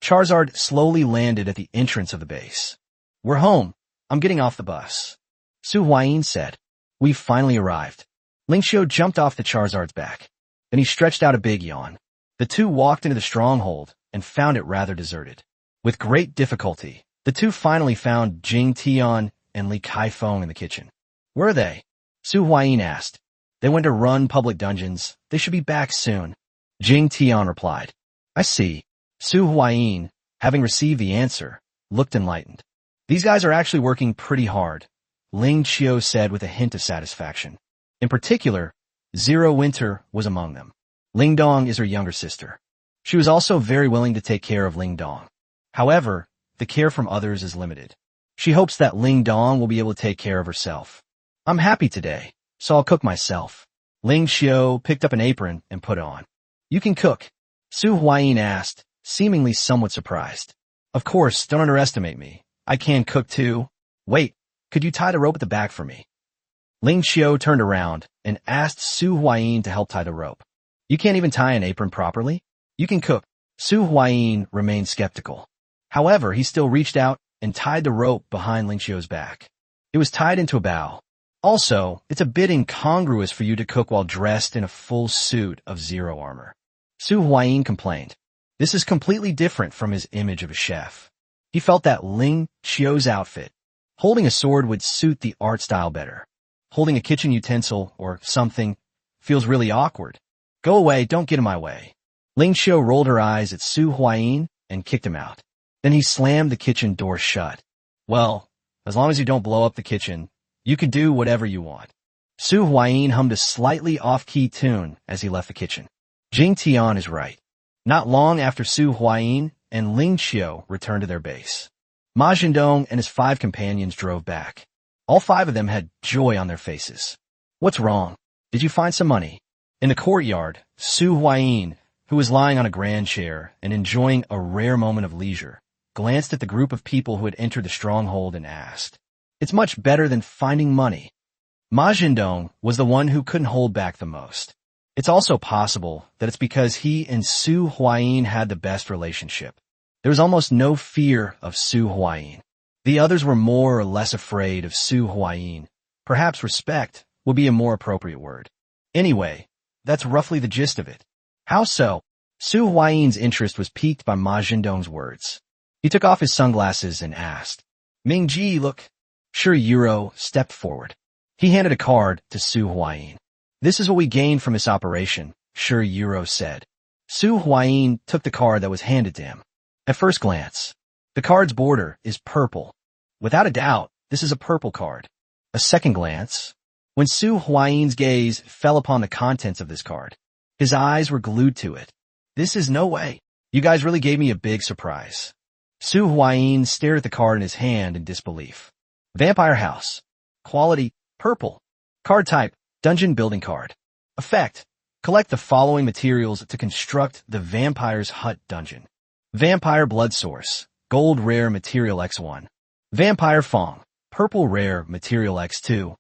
Charizard slowly landed at the entrance of the base. We're home. I'm getting off the bus. Su Huayin said. We've finally arrived. Ling Qiu jumped off the Charizard's back. Then he stretched out a big yawn. The two walked into the stronghold and found it rather deserted. With great difficulty, the two finally found Jing Tian and Li Kaifeng in the kitchen. Where are they? Su Huayin asked. They went to run public dungeons. They should be back soon. Jing Tian replied. I see. Su Huayin, having received the answer, looked enlightened. These guys are actually working pretty hard, Ling Qiu said with a hint of satisfaction. In particular, Zero Winter was among them. Ling Dong is her younger sister. She was also very willing to take care of Ling Dong. However, the care from others is limited. She hopes that Ling Dong will be able to take care of herself. I'm happy today, so I'll cook myself. Ling Qiu picked up an apron and put it on. You can cook? Su Huayin asked, seemingly somewhat surprised. Of course, don't underestimate me. I can cook too. Wait, could you tie the rope at the back for me? Ling Qiu turned around and asked Su Huayin to help tie the rope. You can't even tie an apron properly? You can cook. Su Huayin remained skeptical. However, he still reached out and tied the rope behind Ling Xiu's back. It was tied into a bow. Also, it's a bit incongruous for you to cook while dressed in a full suit of zero armor. Su Huayin complained. This is completely different from his image of a chef. He felt that Ling Xiu's outfit, holding a sword, would suit the art style better. Holding a kitchen utensil or something feels really awkward. Go away, don't get in my way. Ling Xiu rolled her eyes at Su Huayin and kicked him out. Then he slammed the kitchen door shut. Well, as long as you don't blow up the kitchen, you can do whatever you want. Su Huayin hummed a slightly off-key tune as he left the kitchen. Jing Tian is right. Not long after Su Huayin and Ling Xiu returned to their base, Ma Zhendong and his 5 companions drove back. All 5 of them had joy on their faces. What's wrong? Did you find some money? In the courtyard, Su Huayin, who was lying on a grand chair and enjoying a rare moment of leisure, glanced at the group of people who had entered the stronghold and asked, "It's much better than finding money." Ma Zhendong was the one who couldn't hold back the most. It's also possible that it's because he and Su Huayin had the best relationship. There was almost no fear of Su Huayin. The others were more or less afraid of Su Huayin. Perhaps respect would be a more appropriate word. Anyway, that's roughly the gist of it. How so? Su Huayin's interest was piqued by Ma Zhendong's words. He took off his sunglasses and asked, "Mingji, look." Shi Yuro stepped forward. He handed a card to Su Huayin. "This is what we gained from this operation," Shi Yuro said. Su Huayin took the card that was handed to him. At first glance, the card's border is purple. Without a doubt, this is a purple card. A second glance, when Su Huayin's gaze fell upon the contents of this card, his eyes were glued to it. "This is no way. You guys really gave me a big surprise." Su Huayin stared at the card in his hand in disbelief. Vampire House. Quality, purple. Card type, dungeon building card. Effect, collect the following materials to construct the Vampire's Hut dungeon. Vampire Blood Source, gold rare material X1. Vampire Fong, purple rare material X2.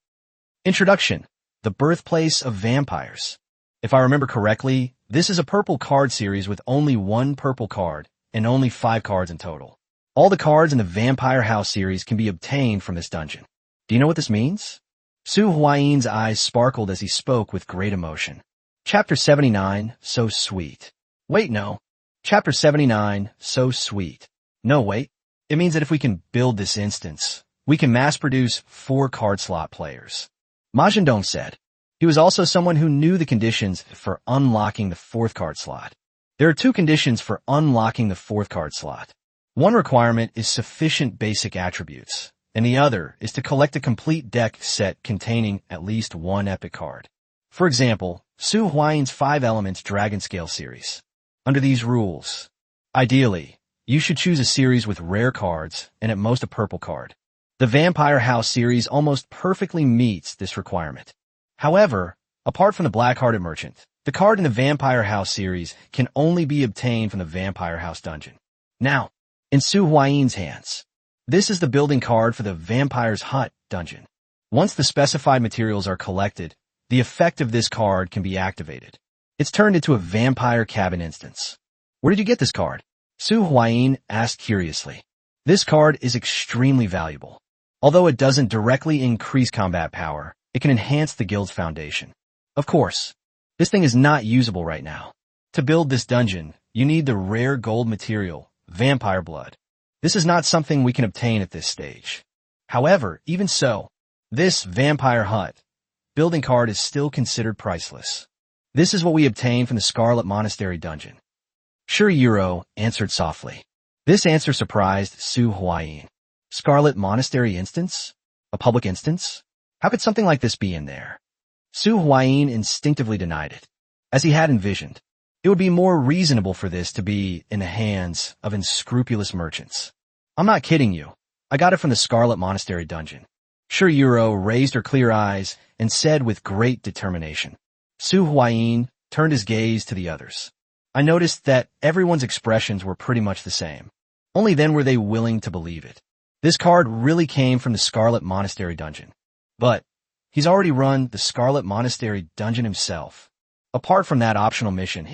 Introduction, the birthplace of vampires. If I remember correctly, this is a purple card series with only 1 purple card and only 5 cards in total. All the cards in the Vampire House series can be obtained from this dungeon. Do you know what this means? Su Huayin's eyes sparkled as he spoke with great emotion. Chapter 79, so sweet. Wait, no. Chapter 79, so sweet. No, wait. It means that if we can build this instance, we can mass-produce 4 card slot players. Ma Zhendong said. He was also someone who knew the conditions for unlocking the 4th card slot. There are 2 conditions for unlocking the 4th card slot. One requirement is sufficient basic attributes, and the other is to collect a complete deck set containing at least 1 epic card. For example, Su Huayin's 5 Elements Dragon Scale series. Under these rules, ideally, you should choose a series with rare cards and at most a purple card. The Vampire House series almost perfectly meets this requirement. However, apart from the Black-Hearted Merchant, the card in the Vampire House series can only be obtained from the Vampire House dungeon. Now, in Su Huayin's hands, this is the building card for the Vampire's Hut dungeon. Once the specified materials are collected, the effect of this card can be activated. It's turned into a vampire cabin instance. Where did you get this card? Su Huayin asked curiously. This card is extremely valuable. Although it doesn't directly increase combat power, it can enhance the guild's foundation. Of course, this thing is not usable right now. To build this dungeon, you need the rare gold material, Vampire Blood. This is not something we can obtain at this stage. However, even so, this Vampire Hut building card is still considered priceless. This is what we obtained from the Scarlet Monastery dungeon. Shi Yuro answered softly. This answer surprised Su Huayin. Scarlet Monastery instance? A public instance? How could something like this be in there? Su Huayin instinctively denied it. As he had envisioned, it would be more reasonable for this to be in the hands of unscrupulous merchants. I'm not kidding you. I got it from the Scarlet Monastery dungeon. Shi Yuro raised her clear eyes and said with great determination. Su Huayin turned his gaze to the others. I noticed that everyone's expressions were pretty much the same. Only then were they willing to believe it. This card really came from the Scarlet Monastery dungeon. But he's already run the Scarlet Monastery dungeon himself. Apart from that optional mission.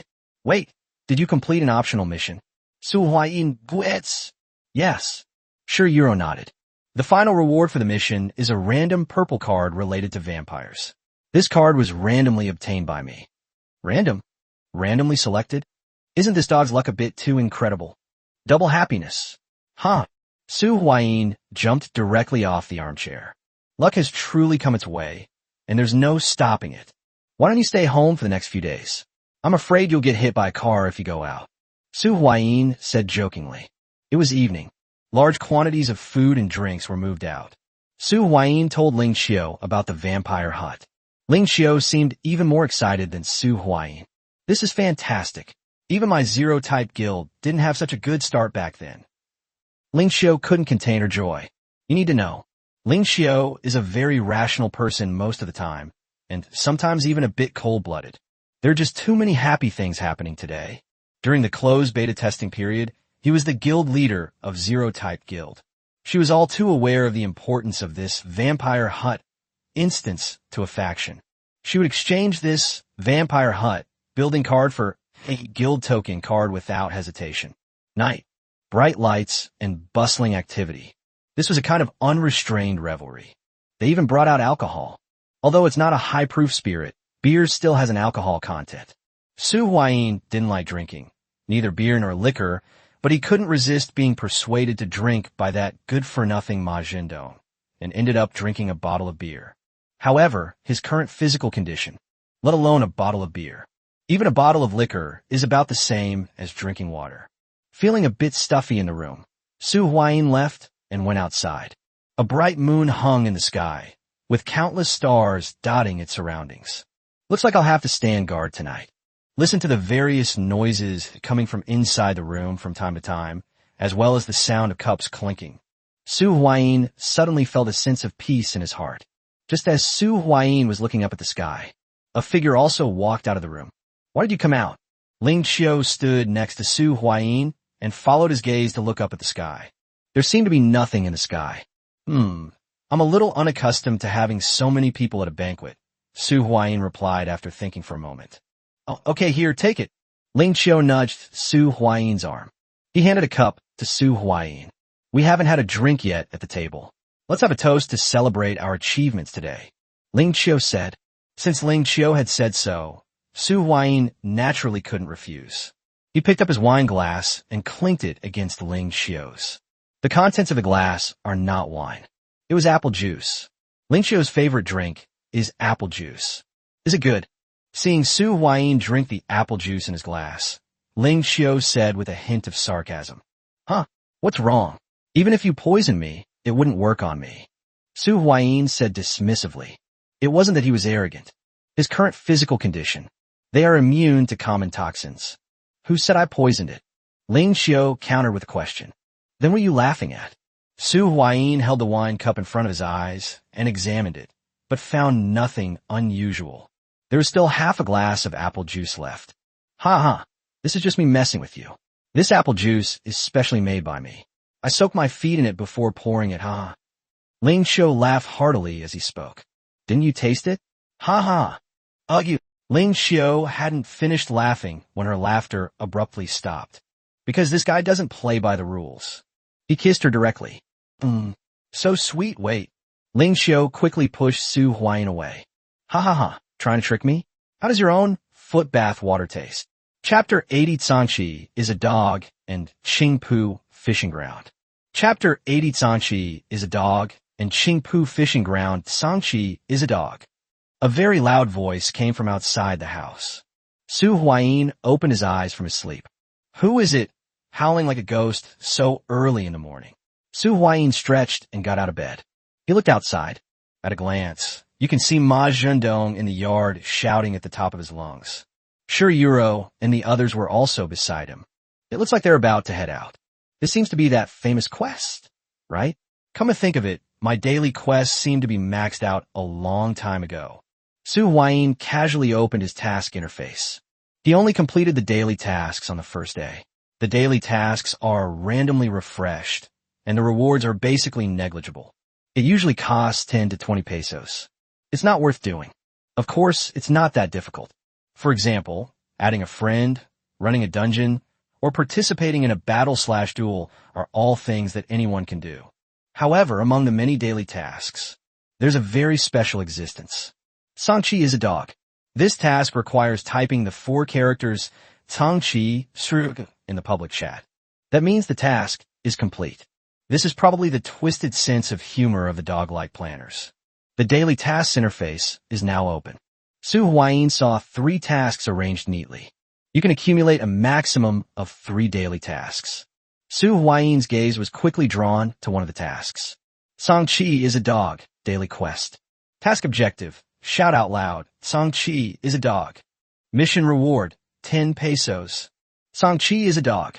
Wait, did you complete an optional mission? Su Huayin Guets. Yes. Sure, Euro nodded. The final reward for the mission is a random purple card related to vampires. This card was randomly obtained by me. Random? Randomly selected? Isn't this dog's luck a bit too incredible? Double happiness. Huh. Su Huayin jumped directly off the armchair. Luck has truly come its way, and there's no stopping it. Why don't you stay home for the next few days? I'm afraid you'll get hit by a car if you go out. Su Huayin said jokingly. It was evening. Large quantities of food and drinks were moved out. Su Huayin told Ling Xiao about the vampire hut. Ling Xiao seemed even more excited than Su Huayin. This is fantastic. Even my zero-type guild didn't have such a good start back then. Ling Xiao couldn't contain her joy. You need to know, Ling Xiao is a very rational person most of the time, and sometimes even a bit cold-blooded. There are just too many happy things happening today. During the closed beta testing period, he was the guild leader of Zero-Type Guild. She was all too aware of the importance of this vampire hut instance to a faction. She would exchange this vampire hut building card for a guild token card without hesitation. Night, bright lights, and bustling activity. This was a kind of unrestrained revelry. They even brought out alcohol. Although it's not a high-proof spirit, beer still has an alcohol content. Su Huayin didn't like drinking, neither beer nor liquor, but he couldn't resist being persuaded to drink by that good-for-nothing Ma Zhendong, and ended up drinking a bottle of beer. However, his current physical condition, let alone a bottle of beer, even a bottle of liquor, is about the same as drinking water. Feeling a bit stuffy in the room, Su Huayin left and went outside. A bright moon hung in the sky, with countless stars dotting its surroundings. Looks like I'll have to stand guard tonight. Listen to the various noises coming from inside the room from time to time, as well as the sound of cups clinking. Su Huayin suddenly felt a sense of peace in his heart. Just as Su Huayin was looking up at the sky, a figure also walked out of the room. Why did you come out? Ling Xiao stood next to Su Huayin and followed his gaze to look up at the sky. There seemed to be nothing in the sky. I'm a little unaccustomed to having so many people at a banquet, Su Huayin replied after thinking for a moment. Oh, okay, here, take it. Ling Xiao nudged Su Huayin's arm. He handed a cup to Su Huayin. We haven't had a drink yet at the table. Let's have a toast to celebrate our achievements today, Ling Xiao said. Since Ling Xiao had said so, Su Huayin naturally couldn't refuse. He picked up his wine glass and clinked it against Ling Xiao's. The contents of the glass are not wine. It was apple juice. Ling Xiao's favorite drink is apple juice. Is it good? Seeing Su Huayin drink the apple juice in his glass, Ling Xiao said with a hint of sarcasm. Huh? What's wrong? Even if you poison me, it wouldn't work on me. Su Huayin said dismissively. It wasn't that he was arrogant. His current physical condition. They are immune to common toxins. Who said I poisoned it? Ling Xiao countered with a question. Then what are you laughing at? Su Huayin held the wine cup in front of his eyes and examined it, but found nothing unusual. There was still half a glass of apple juice left. Ha, this is just me messing with you. This apple juice is specially made by me. I soaked my feet in it before pouring it, ha. Ling Xiao laughed heartily as he spoke. Didn't you taste it? Ha. Ugh, you. Ling Xiao hadn't finished laughing when her laughter abruptly stopped. Because this guy doesn't play by the rules. He kissed her directly. So sweet, wait. Ling Xiao quickly pushed Su Huayin away. Ha. Trying to trick me? How does your own foot bath water taste? Chapter 80 Zangqi is a dog and Qingpu fishing ground. Chapter 80 Zangqi is a dog and Qingpu fishing ground. Zangqi is a dog. A very loud voice came from outside the house. Su Huayin opened his eyes from his sleep. Who is it howling like a ghost so early in the morning? Su Huayin stretched and got out of bed. He looked outside. At a glance, you can see Ma Zhendong in the yard shouting at the top of his lungs. Sure, Euro and the others were also beside him. It looks like they're about to head out. This seems to be that famous quest, right? Come to think of it, my daily quests seem to be maxed out a long time ago. Su Huayin casually opened his task interface. He only completed the daily tasks on the first day. The daily tasks are randomly refreshed, and the rewards are basically negligible. It usually costs 10 to 20 pesos. It's not worth doing. Of course, it's not that difficult. For example, adding a friend, running a dungeon, or participating in a battle/duel are all things that anyone can do. However, among the many daily tasks, there's a very special existence. Sangqi is a dog. This task requires typing the 4 characters Sangqi in the public chat. That means the task is complete. This is probably the twisted sense of humor of the dog-like planners. The daily tasks interface is now open. Su Huayin saw 3 tasks arranged neatly. You can accumulate a maximum of 3 daily tasks. Su Huayin's gaze was quickly drawn to one of the tasks. Sangqi is a dog, daily quest. Task objective, shout out loud, Sangqi is a dog. Mission reward, 10 pesos. Sangqi is a dog.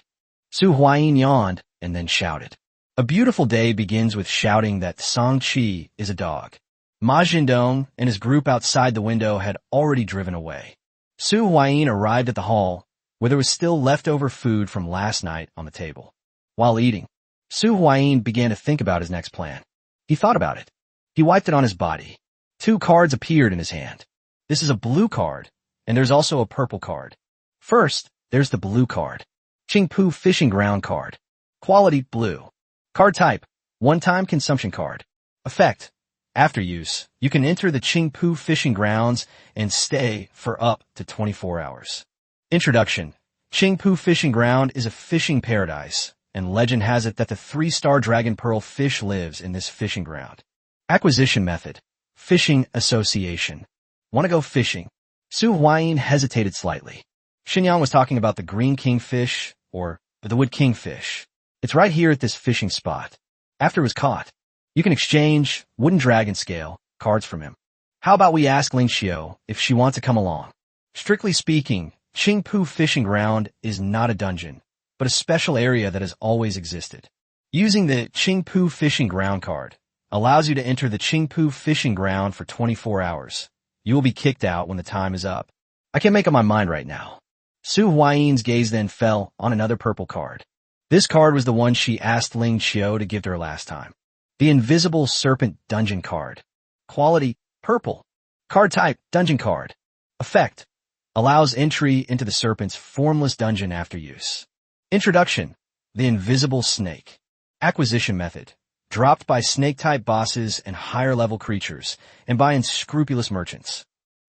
Su Huayin yawned and then shouted. A beautiful day begins with shouting that Sangqi is a dog. Ma Jindong and his group outside the window had already driven away. Su Huayin arrived at the hall, where there was still leftover food from last night on the table. While eating, Su Huayin began to think about his next plan. He thought about it. He wiped it on his body. 2 cards appeared in his hand. This is a blue card, and there's also a purple card. First, there's the blue card. Qingpu Fishing Ground card. Quality, blue. Card type, one-time consumption card. Effect, after use, you can enter the Qingpu Fishing Grounds and stay for up to 24 hours. Introduction. Qingpu Fishing Ground is a fishing paradise, and legend has it that the 3-star dragon pearl fish lives in this fishing ground. Acquisition method. Fishing association. Want to go fishing? Su Huayin hesitated slightly. Xinyang was talking about the green kingfish, or the wood kingfish. It's right here at this fishing spot. After it was caught, you can exchange wooden dragon scale cards from him. How about we ask Ling Xiao if she wants to come along? Strictly speaking, Qingpu Fishing Ground is not a dungeon, but a special area that has always existed. Using the Qingpu Fishing Ground card allows you to enter the Qingpu Fishing Ground for 24 hours. You will be kicked out when the time is up. I can't make up my mind right now. Su Huayin's gaze then fell on another purple card. This card was the one she asked Ling Xiao to give to her last time. The Invisible Serpent Dungeon card. Quality, purple. Card type, dungeon card. Effect, allows entry into the serpent's formless dungeon after use. Introduction, the Invisible Snake. Acquisition method, dropped by snake-type bosses and higher-level creatures, and by unscrupulous merchants.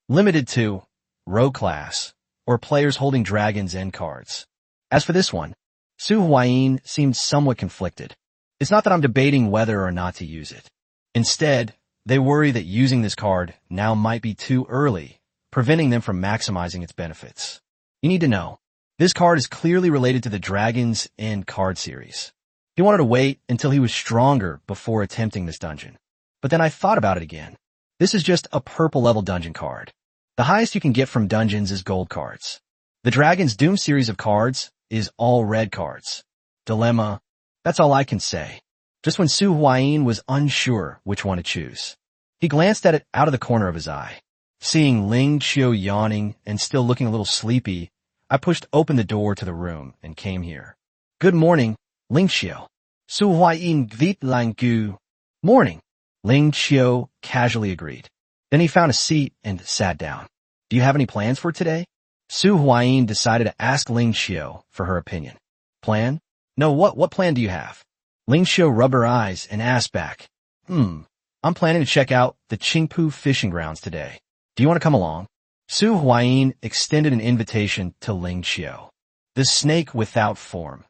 Limited to rogue class, or players holding dragons end cards. As for this one, Su Huayin seemed somewhat conflicted. It's not that I'm debating whether or not to use it. Instead, they worry that using this card now might be too early, preventing them from maximizing its benefits. You need to know, this card is clearly related to the Dragon's End card series. He wanted to wait until he was stronger before attempting this dungeon. But then I thought about it again. This is just a purple level dungeon card. The highest you can get from dungeons is gold cards. The Dragon's Doom series of cards is all red cards. Dilemma, that's all I can say. Just when Su Huayin was unsure which one to choose, he glanced at it out of the corner of his eye. Seeing Ling Xiao yawning and still looking a little sleepy, I pushed open the door to the room and came here. Good morning, Ling Xiao. Su Huayin vit lang gu. Morning. Ling Xiao casually agreed. Then he found a seat and sat down. Do you have any plans for today? Su Huayin decided to ask Ling Xiao for her opinion. Plan? No, what plan do you have? Ling Xiao rubbed her eyes and asked back. I'm planning to check out the Qingpu Fishing Grounds today. Do you want to come along? Su Huayin extended an invitation to Ling Xiao. The snake without form.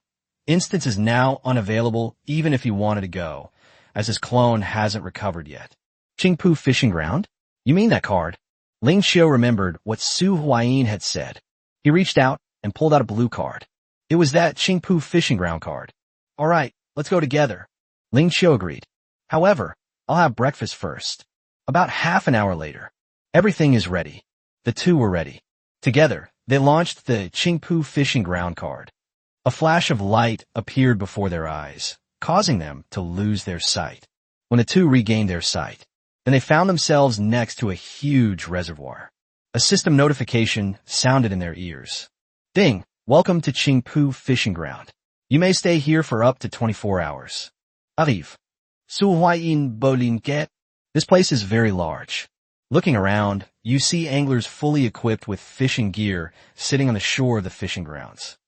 Instance is now unavailable even if he wanted to go, as his clone hasn't recovered yet. Qingpu Fishing Ground? You mean that card? Ling Xiao remembered what Su Huayin had said. He reached out and pulled out a blue card. It was that Qingpu Fishing Ground card. All right, let's go together. Ling Xiao agreed. However, I'll have breakfast first. About half an hour later, everything is ready. The two were ready. Together, they launched the Qingpu Fishing Ground card. A flash of light appeared before their eyes, causing them to lose their sight. When the two regained their sight, then they found themselves next to a huge reservoir. A system notification sounded in their ears. Ding! Welcome to Qingpu Fishing Ground. You may stay here for up to 24 hours. Arrive. Su Huayin Bolinquet. This place is very large. Looking around, you see anglers fully equipped with fishing gear sitting on the shore of the fishing grounds.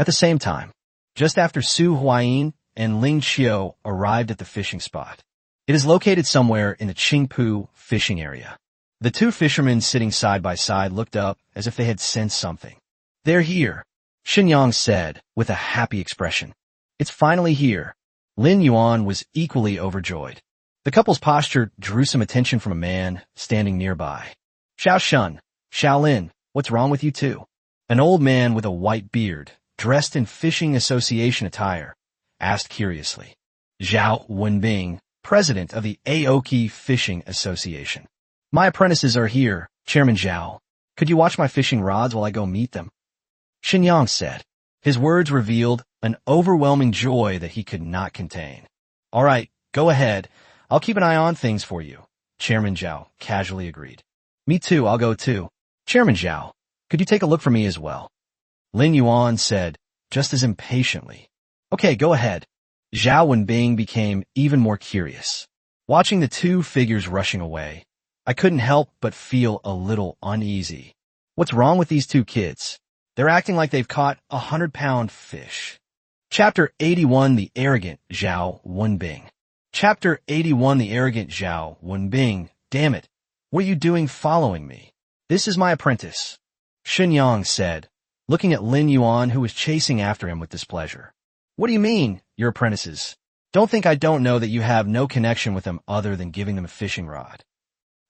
At the same time, just after Su Huayin and Ling Xiao arrived at the fishing spot. It is located somewhere in the Qingpu fishing area. The two fishermen sitting side by side looked up as if they had sensed something. "They're here," Xinyang said with a happy expression. "It's finally here." Lin Yuan was equally overjoyed. The couple's posture drew some attention from a man standing nearby. "Xiao Shun, Xiao Lin, what's wrong with you two?" An old man with a white beard, dressed in fishing association attire, asked curiously. Zhao Wenbing, president of the Aoki Fishing Association. "My apprentices are here, Chairman Zhao. Could you watch my fishing rods while I go meet them?" Xinyang said. His words revealed an overwhelming joy that he could not contain. "All right, go ahead. I'll keep an eye on things for you," Chairman Zhao casually agreed. "Me too, I'll go too. Chairman Zhao, could you take a look for me as well?" Lin Yuan said, just as impatiently. "Okay, go ahead." Zhao Wenbing became even more curious. Watching the two figures rushing away, I couldn't help but feel a little uneasy. What's wrong with these two kids? They're acting like they've caught 100-pound fish. Chapter 81, The Arrogant Zhao Wenbing. Chapter 81, The Arrogant Zhao Wenbing. "Damn it, what are you doing following me? This is my apprentice," Xinyang said, looking at Lin Yuan, who was chasing after him with displeasure. "What do you mean, your apprentices? Don't think I don't know that you have no connection with them other than giving them a fishing rod."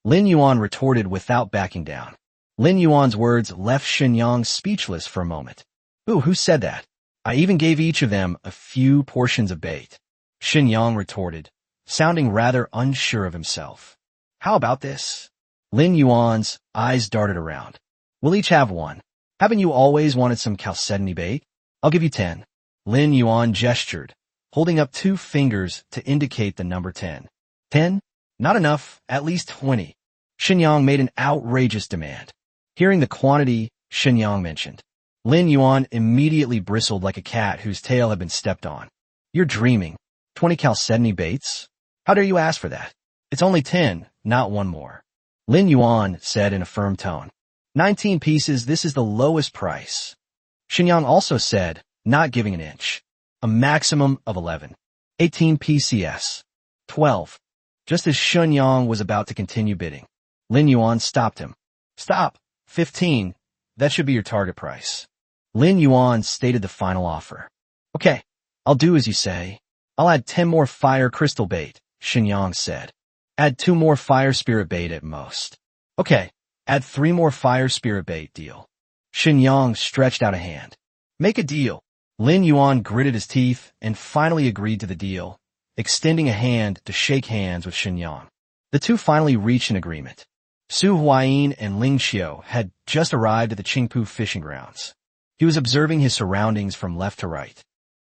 Lin Yuan retorted without backing down. Lin Yuan's words left Xinyang speechless for a moment. "Ooh, who said that? I even gave each of them a few portions of bait," Xinyang retorted, sounding rather unsure of himself. "How about this?" Lin Yuan's eyes darted around. "We'll each have one. Haven't you always wanted some chalcedony bait? I'll give you 10. Lin Yuan gestured, holding up 2 fingers to indicate the number 10. 10? Not enough, at least 20. Xinyang made an outrageous demand. Hearing the quantity Xinyang mentioned, Lin Yuan immediately bristled like a cat whose tail had been stepped on. "You're dreaming. 20 chalcedony baits? How dare you ask for that? It's only 10, not one more." Lin Yuan said in a firm tone. 19 pieces, this is the lowest price. Xinyang also said, not giving an inch. "A maximum of 11. 18 PCS. 12. Just as Xinyang was about to continue bidding, Lin Yuan stopped him. "Stop. 15. That should be your target price." Lin Yuan stated the final offer. "Okay, I'll do as you say. I'll add 10 more fire crystal bait," Xinyang said. "Add 2 more fire spirit bait at most." "Okay, add 3 more fire spirit bait, deal." Xinyang stretched out a hand. "Make a deal." Lin Yuan gritted his teeth and finally agreed to the deal, extending a hand to shake hands with Xinyang. The two finally reached an agreement. Su Huayin and Ling Xiao had just arrived at the Qingpu fishing grounds. He was observing his surroundings from left to right.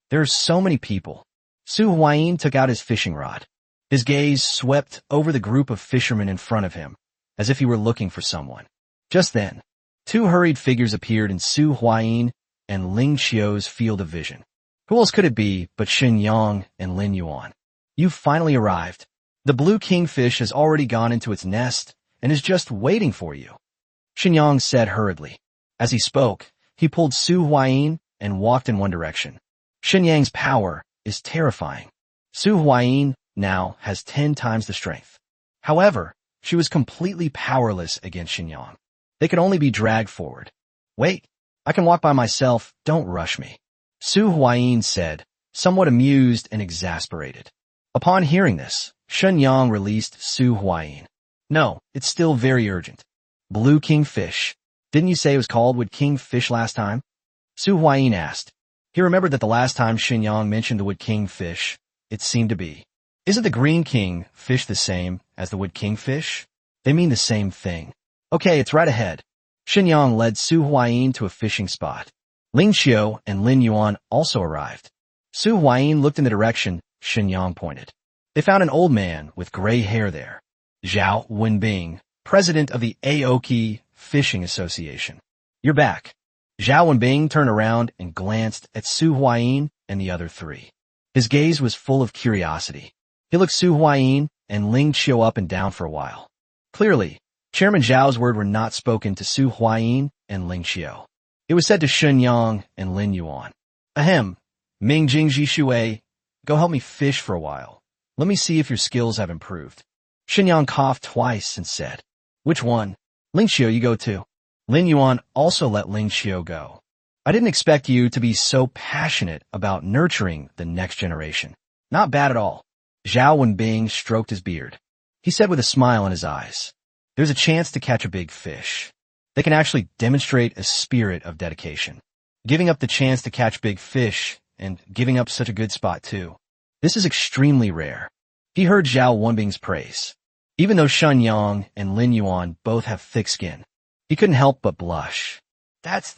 There are so many people. Su Huayin took out his fishing rod. His gaze swept over the group of fishermen in front of him, as if he were looking for someone. Just then, 2 hurried figures appeared in Su Huayin and Ling Xiao's field of vision. Who else could it be but Xinyang and Lin Yuan? "You've finally arrived. The blue kingfish has already gone into its nest and is just waiting for you," Xinyang said hurriedly. As he spoke, he pulled Su Huayin and walked in one direction. Xinyang's power is terrifying. Su Huayin now has 10 times the strength. However, she was completely powerless against Xinyang. They could only be dragged forward. "Wait, I can walk by myself, don't rush me," Su Huayin said, somewhat amused and exasperated. Upon hearing this, Xinyang released Su Huayin. "No, it's still very urgent. Blue kingfish. Didn't you say it was called wood kingfish last time?" Su Huayin asked. He remembered that the last time Xinyang mentioned the wood kingfish, it seemed to be. "Isn't the green kingfish the same as the wood kingfish? They mean the same thing." "Okay, it's right ahead." Xinyang led Su Huayin to a fishing spot. Ling Xiao and Lin Yuan also arrived. Su Huayin looked in the direction Xinyang pointed. They found an old man with gray hair there. Zhao Wenbing, president of the Aoki Fishing Association. "You're back." Zhao Wenbing turned around and glanced at Su Huayin and the other 3. His gaze was full of curiosity. He looked Su Huayin and Ling Xiao up and down for a while. Clearly, Chairman Zhao's word were not spoken to Su Huayin and Ling Xiao. It was said to Xinyang and Lin Yuan. Ahem. Ming Jingji Shui, go help me fish for a while. Let me see if your skills have improved. Shenyang coughed twice and said, which one? Ling Xiu, you go too. Lin Yuan also let Ling Xiu go. I didn't expect you to be so passionate about nurturing the next generation. Not bad at all. Zhao Wenbing stroked his beard. He said with a smile in his eyes, there's a chance to catch a big fish. They can actually demonstrate a spirit of dedication. Giving up the chance to catch big fish and giving up such a good spot too. This is extremely rare. He heard Zhao Wenbing's praise. Even though Shen Yang and Lin Yuan both have thick skin, he couldn't help but blush. That's...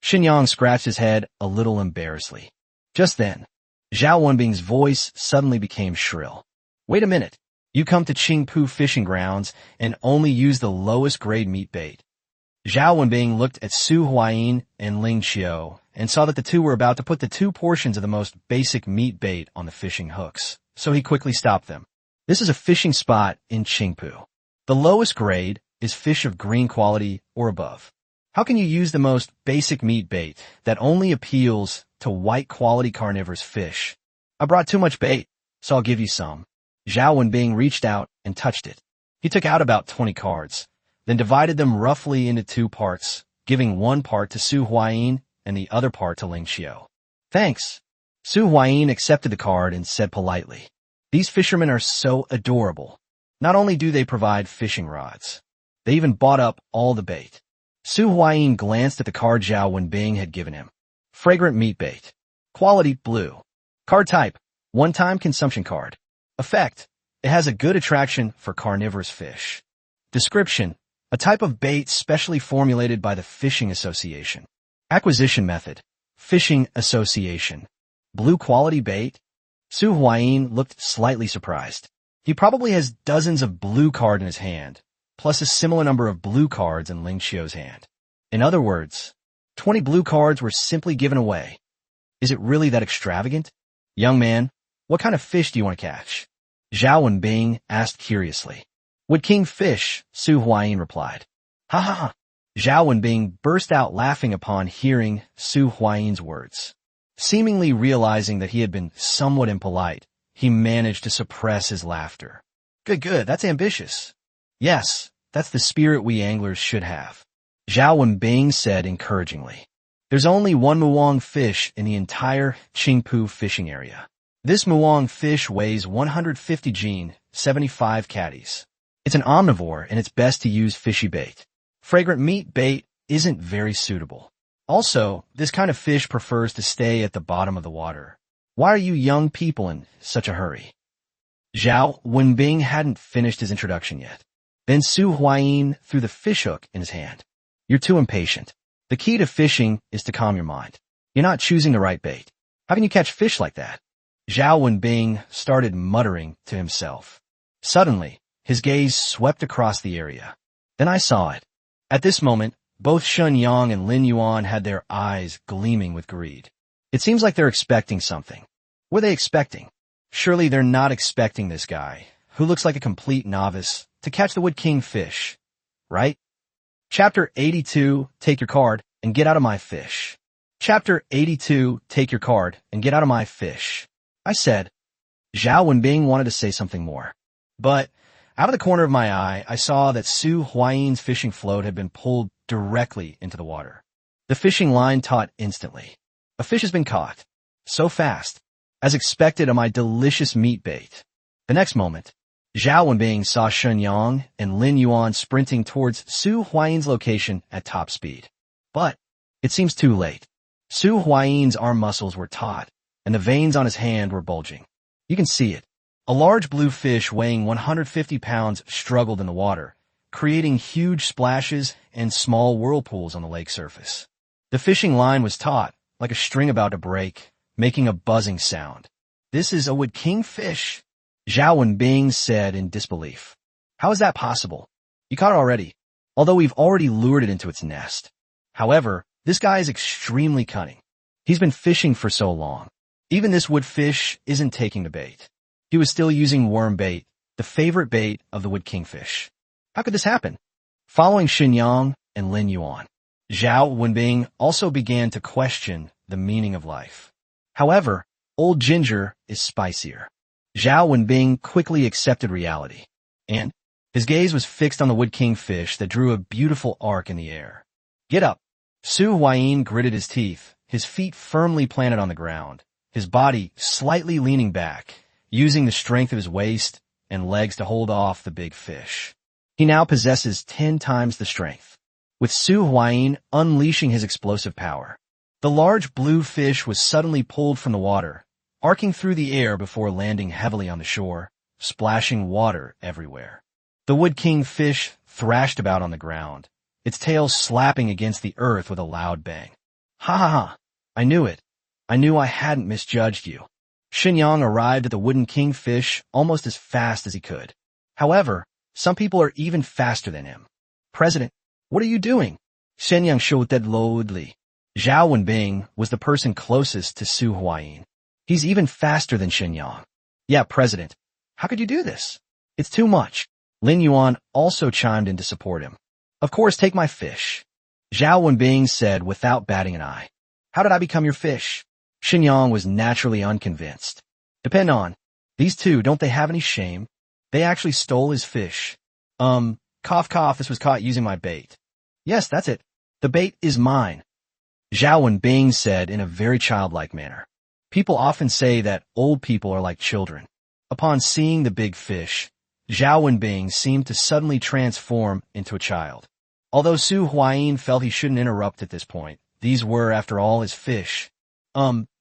Shen Yang scratched his head a little embarrassedly. Just then, Zhao Wenbing's voice suddenly became shrill. Wait a minute. You come to Qingpu fishing grounds and only use the lowest grade meat bait. Zhao Wenbing looked at Su Huayin and Ling Xiu and saw that the two were about to put the 2 portions of the most basic meat bait on the fishing hooks, so he quickly stopped them. This is a fishing spot in Qingpu. The lowest grade is fish of green quality or above. How can you use the most basic meat bait that only appeals to white quality carnivorous fish? I brought too much bait, so I'll give you some. Zhao Wenbing reached out and touched it. He took out about 20 cards, then divided them roughly into 2 parts, giving 1 part to Su Huayin and the other part to Ling Xiu. Thanks. Su Huayin accepted the card and said politely, these fishermen are so adorable. Not only do they provide fishing rods, they even bought up all the bait. Su Huayin glanced at the card Zhao Wenbing had given him. Fragrant meat bait. Quality blue. Card type, one-time consumption card. Effect, it has a good attraction for carnivorous fish. Description, a type of bait specially formulated by the Fishing Association. Acquisition method, Fishing Association. Blue quality bait? Su Huayin looked slightly surprised. He probably has dozens of blue cards in his hand, plus a similar number of blue cards in Ling Xiu's hand. In other words, 20 blue cards were simply given away. Is it really that extravagant? Young man, what kind of fish do you want to catch? Zhao Wenbing asked curiously. Wood King fish, Su Huayin replied. Ha ha ha. Zhao Wenbing burst out laughing upon hearing Su Huayin's words. Seemingly realizing that he had been somewhat impolite, he managed to suppress his laughter. Good, that's ambitious. Yes, that's the spirit we anglers should have. Zhao Wenbing said encouragingly. There's only 1 muong fish in the entire Qingpu fishing area. This muong fish weighs 150 jin, 75 caddies. It's an omnivore and it's best to use fishy bait. Fragrant meat bait isn't very suitable. Also, this kind of fish prefers to stay at the bottom of the water. Why are you young people in such a hurry? Zhao Wenbing hadn't finished his introduction yet. Then Su Huayin threw the fish hook in his hand. You're too impatient. The key to fishing is to calm your mind. You're not choosing the right bait. How can you catch fish like that? Zhao Wenbing started muttering to himself. Suddenly, his gaze swept across the area. Then I saw it. At this moment, both Shen Yang and Lin Yuan had their eyes gleaming with greed. It seems like they're expecting something. What are they expecting? Surely they're not expecting this guy, who looks like a complete novice, to catch the Wood King fish, right? Chapter 82, take your card and get out of my fish. Chapter 82, take your card and get out of my fish. I said. Zhao Wenbing wanted to say something more. But out of the corner of my eye, I saw that Su Huayin's fishing float had been pulled directly into the water. The fishing line taut instantly. A fish has been caught. So fast. As expected on my delicious meat bait. The next moment, Zhao Wenbing saw Shen Yang and Lin Yuan sprinting towards Su Huayin's location at top speed. But it seems too late. Su Huayin's arm muscles were taut, and the veins on his hand were bulging. You can see it. A large blue fish weighing 150 pounds struggled in the water, creating huge splashes and small whirlpools on the lake surface. The fishing line was taut, like a string about to break, making a buzzing sound. This is a Wood King fish, Zhao Wenbing said in disbelief. How is that possible? You caught it already, although we've already lured it into its nest. However, this guy is extremely cunning. He's been fishing for so long. Even this wood fish isn't taking the bait. He was still using worm bait, the favorite bait of the Wood King fish. How could this happen? Following Shen Yang and Lin Yuan, Zhao Wenbing also began to question the meaning of life. However, Old Ginger is spicier. Zhao Wenbing quickly accepted reality, and his gaze was fixed on the wood kingfish that drew a beautiful arc in the air. Get up! Su Huayin gritted his teeth, his feet firmly planted on the ground, his body slightly leaning back, using the strength of his waist and legs to hold off the big fish. He now possesses 10 times the strength, with Su Huayin unleashing his explosive power. The large blue fish was suddenly pulled from the water, arcing through the air before landing heavily on the shore, splashing water everywhere. The wood kingfish thrashed about on the ground, its tail slapping against the earth with a loud bang. Ha ha ha! I knew it. I knew I hadn't misjudged you. Xinyang arrived at the wooden kingfish almost as fast as he could. However, some people are even faster than him. President, what are you doing? Xinyang shouted loudly. Zhao Wenbing was the person closest to Su Huayin. He's even faster than Xinyang. Yeah, President. How could you do this? It's too much. Lin Yuan also chimed in to support him. Of course, take my fish. Zhao Wenbing said without batting an eye. How did I become your fish? Xinyang was naturally unconvinced. Depend on. These two, don't they have any shame? They actually stole his fish. Cough cough, this was caught using my bait. Yes, that's it. The bait is mine. Zhao Wenbing said in a very childlike manner. People often say that old people are like children. Upon seeing the big fish, Zhao Wenbing seemed to suddenly transform into a child. Although Su Huayin felt he shouldn't interrupt at this point, these were, after all, his fish.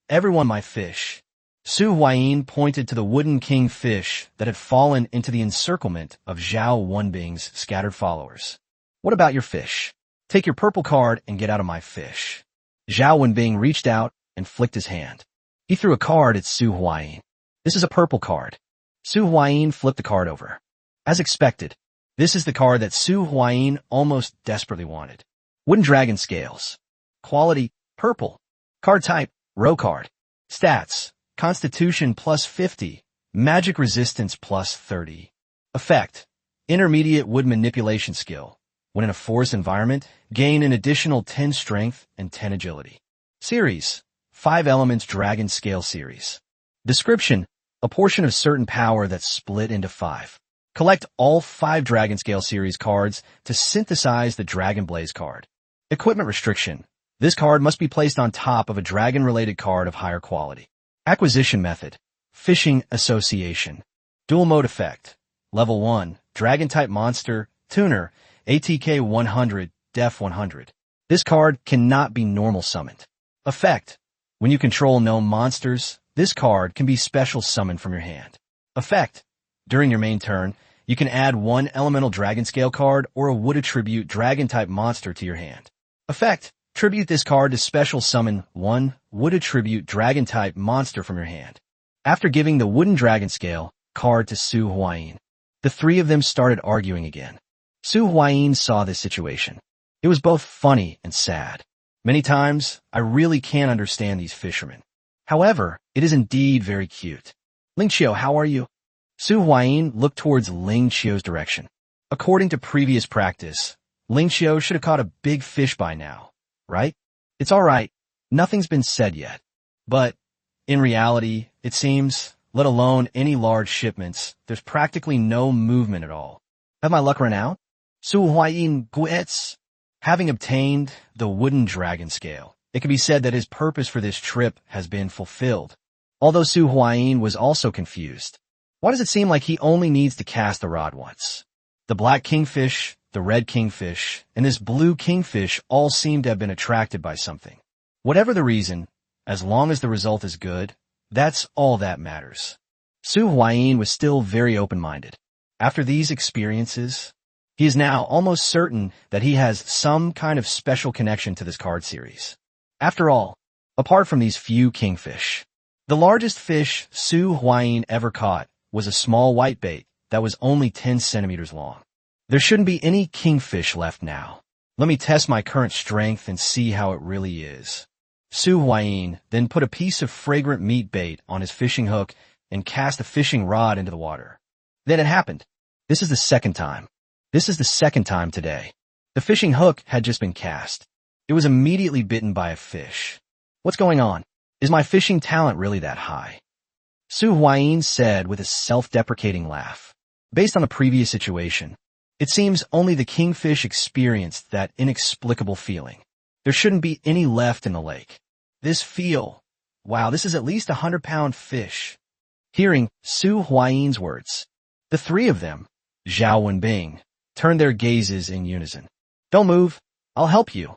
Everyone my fish. Su Huayin pointed to the wooden kingfish that had fallen into the encirclement of Zhao Wenbing's scattered followers. What about your fish? Take your purple card and get out of my fish. Zhao Wenbing reached out and flicked his hand. He threw a card at Su Huayin. This is a purple card. Su Huayin flipped the card over. As expected, this is the card that Su Huayin almost desperately wanted. Wooden dragon scales. Quality, purple. Card type, row card. Stats, Constitution plus 50, Magic Resistance plus 30. Effect, intermediate wood manipulation skill. When in a forest environment, gain an additional 10 strength and 10 agility. Series, 5 Elements Dragon Scale Series. Description, a portion of certain power that's split into 5. Collect all 5 Dragon Scale Series cards to synthesize the Dragon Blaze card. Equipment restriction. This card must be placed on top of a dragon-related card of higher quality. Acquisition method. Fishing Association. Dual mode effect. Level 1. Dragon-type monster, tuner, ATK 100, Def 100. This card cannot be normal summoned. Effect. When you control known monsters, this card can be special summoned from your hand. Effect. During your main turn, you can add 1 elemental dragon scale card or a wood attribute dragon-type monster to your hand. Effect. Tribute this card to special summon 1 wood attribute dragon-type monster from your hand. After giving the wooden dragon scale card to Su Huayin, the three of them started arguing again. Su Huayin saw this situation. It was both funny and sad. Many times, I really can't understand these fishermen. However, it is indeed very cute. Ling Qiu, how are you? Su Huayin looked towards Ling Qiu's direction. According to previous practice, Ling Qiu should have caught a big fish by now, right? It's alright. Nothing's been said yet. But, in reality, it seems, let alone any large shipments, there's practically no movement at all. Have my luck run out? Su Huayin Guets. Having obtained the wooden dragon scale, it can be said that his purpose for this trip has been fulfilled. Although Su Huayin was also confused. Why does it seem like he only needs to cast the rod once? The black kingfish, the red kingfish, and this blue kingfish all seem to have been attracted by something. Whatever the reason, as long as the result is good, that's all that matters. Su Huayin was still very open-minded. After these experiences, he is now almost certain that he has some kind of special connection to this card series. After all, apart from these few kingfish, the largest fish Su Huayin ever caught was a small whitebait that was only 10 centimeters long. There shouldn't be any kingfish left now. Let me test my current strength and see how it really is. Su Huayin then put a piece of fragrant meat bait on his fishing hook and cast a fishing rod into the water. Then it happened. This is the second time. This is the second time today. The fishing hook had just been cast. It was immediately bitten by a fish. What's going on? Is my fishing talent really that high? Su Huayin said with a self-deprecating laugh. Based on the previous situation, it seems only the kingfish experienced that inexplicable feeling. There shouldn't be any left in the lake. Wow, this is at least 100-pound fish. Hearing Su Huayin's words, the three of them, Zhao Wenbing, turned their gazes in unison. Don't move. I'll help you.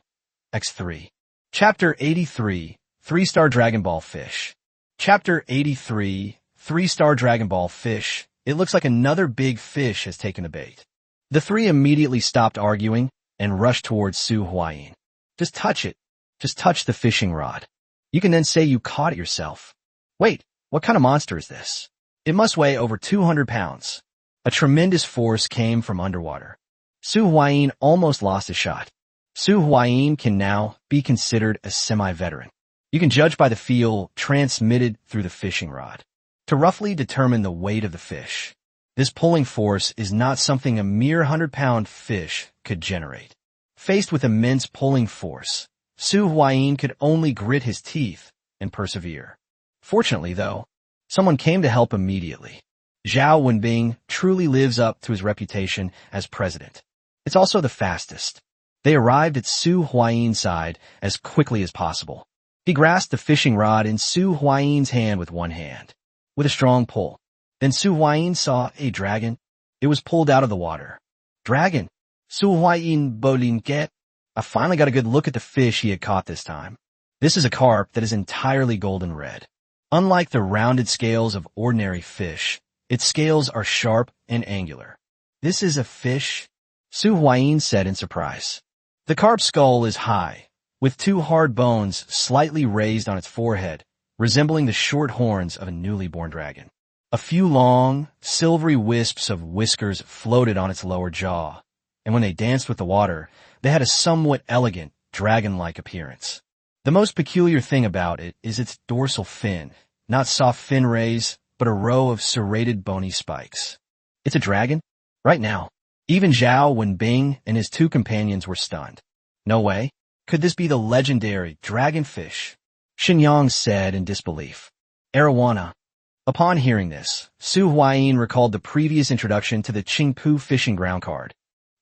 X3. Chapter 83, 3-Star Dragon Ball Fish. Chapter 83, 3-Star Dragon Ball Fish. It looks like another big fish has taken the bait. The three immediately stopped arguing and rushed towards Su Huayin. Just touch it. Just touch the fishing rod. You can then say you caught it yourself. Wait, what kind of monster is this? It must weigh over 200 pounds. A tremendous force came from underwater. Su Huayin almost lost a shot. Su Huayin can now be considered a semi-veteran. You can judge by the feel transmitted through the fishing rod to roughly determine the weight of the fish. This pulling force is not something a mere 100-pound fish could generate. Faced with immense pulling force, Su Huayin could only grit his teeth and persevere. Fortunately, though, someone came to help immediately. Zhao Wenbing truly lives up to his reputation as president. It's also the fastest. They arrived at Su Huayin's side as quickly as possible. He grasped the fishing rod in Su Huayin's hand with one hand, with a strong pull. Then Su Huayin saw a dragon. It was pulled out of the water. Dragon! Su Huayin Bolinket. I finally got a good look at the fish he had caught this time. This is a carp that is entirely golden red. Unlike the rounded scales of ordinary fish, its scales are sharp and angular. This is a fish? Su Huayin said in surprise. The carp's skull is high, with two hard bones slightly raised on its forehead, resembling the short horns of a newly born dragon. A few long, silvery wisps of whiskers floated on its lower jaw, and when they danced with the water, they had a somewhat elegant, dragon-like appearance. The most peculiar thing about it is its dorsal fin, not soft fin rays, but a row of serrated bony spikes. It's a dragon? Right now. Even Zhao Wenbing and his two companions were stunned. No way. Could this be the legendary dragonfish? Xinyang said in disbelief. Arowana. Upon hearing this, Su Huayin recalled the previous introduction to the Qingpu Fishing Ground card.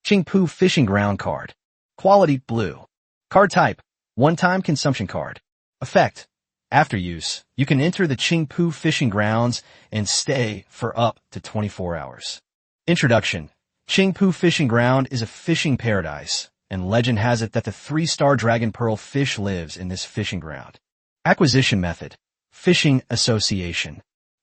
Qingpu Fishing Ground card. Quality blue. Card type, one-time consumption card. Effect. After use, you can enter the Qingpu Fishing Grounds and stay for up to 24 hours. Introduction. Qingpu Fishing Ground is a fishing paradise, and legend has it that the 3-star dragon pearl fish lives in this fishing ground. Acquisition method. Fishing association.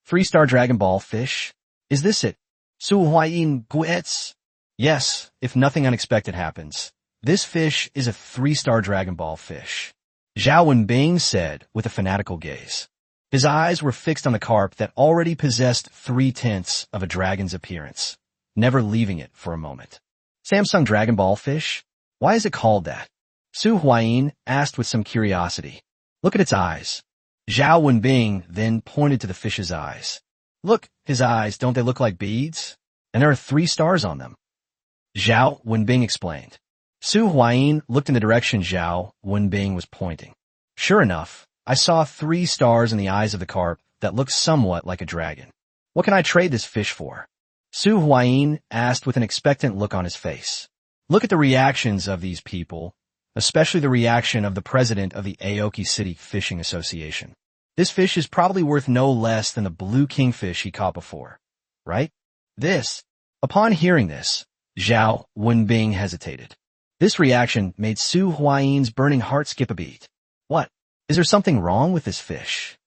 3-star Dragon Ball fish? Is this it? Su Huayin Guets? Yes, if nothing unexpected happens. This fish is a 3-star Dragon Ball fish. Zhao Wenbing said with a fanatical gaze. His eyes were fixed on the carp that already possessed 3/10 of a dragon's appearance, never leaving it for a moment. Samsung Dragon Ball fish? Why is it called that? Su Huayin asked with some curiosity. Look at its eyes. Zhao Wenbing then pointed to the fish's eyes. Look, his eyes, don't they look like beads? And there are 3 stars on them. Zhao Wenbing explained. Su Huayin looked in the direction Zhao Wenbing was pointing. Sure enough, I saw 3 stars in the eyes of the carp that looked somewhat like a dragon. What can I trade this fish for? Su Huayin asked with an expectant look on his face. Look at the reactions of these people, especially the reaction of the president of the Aoki City Fishing Association. This fish is probably worth no less than the blue kingfish he caught before, right? Upon hearing this, Zhao Wenbing hesitated. This reaction made Su Huayin's burning heart skip a beat. What? Is there something wrong with this fish?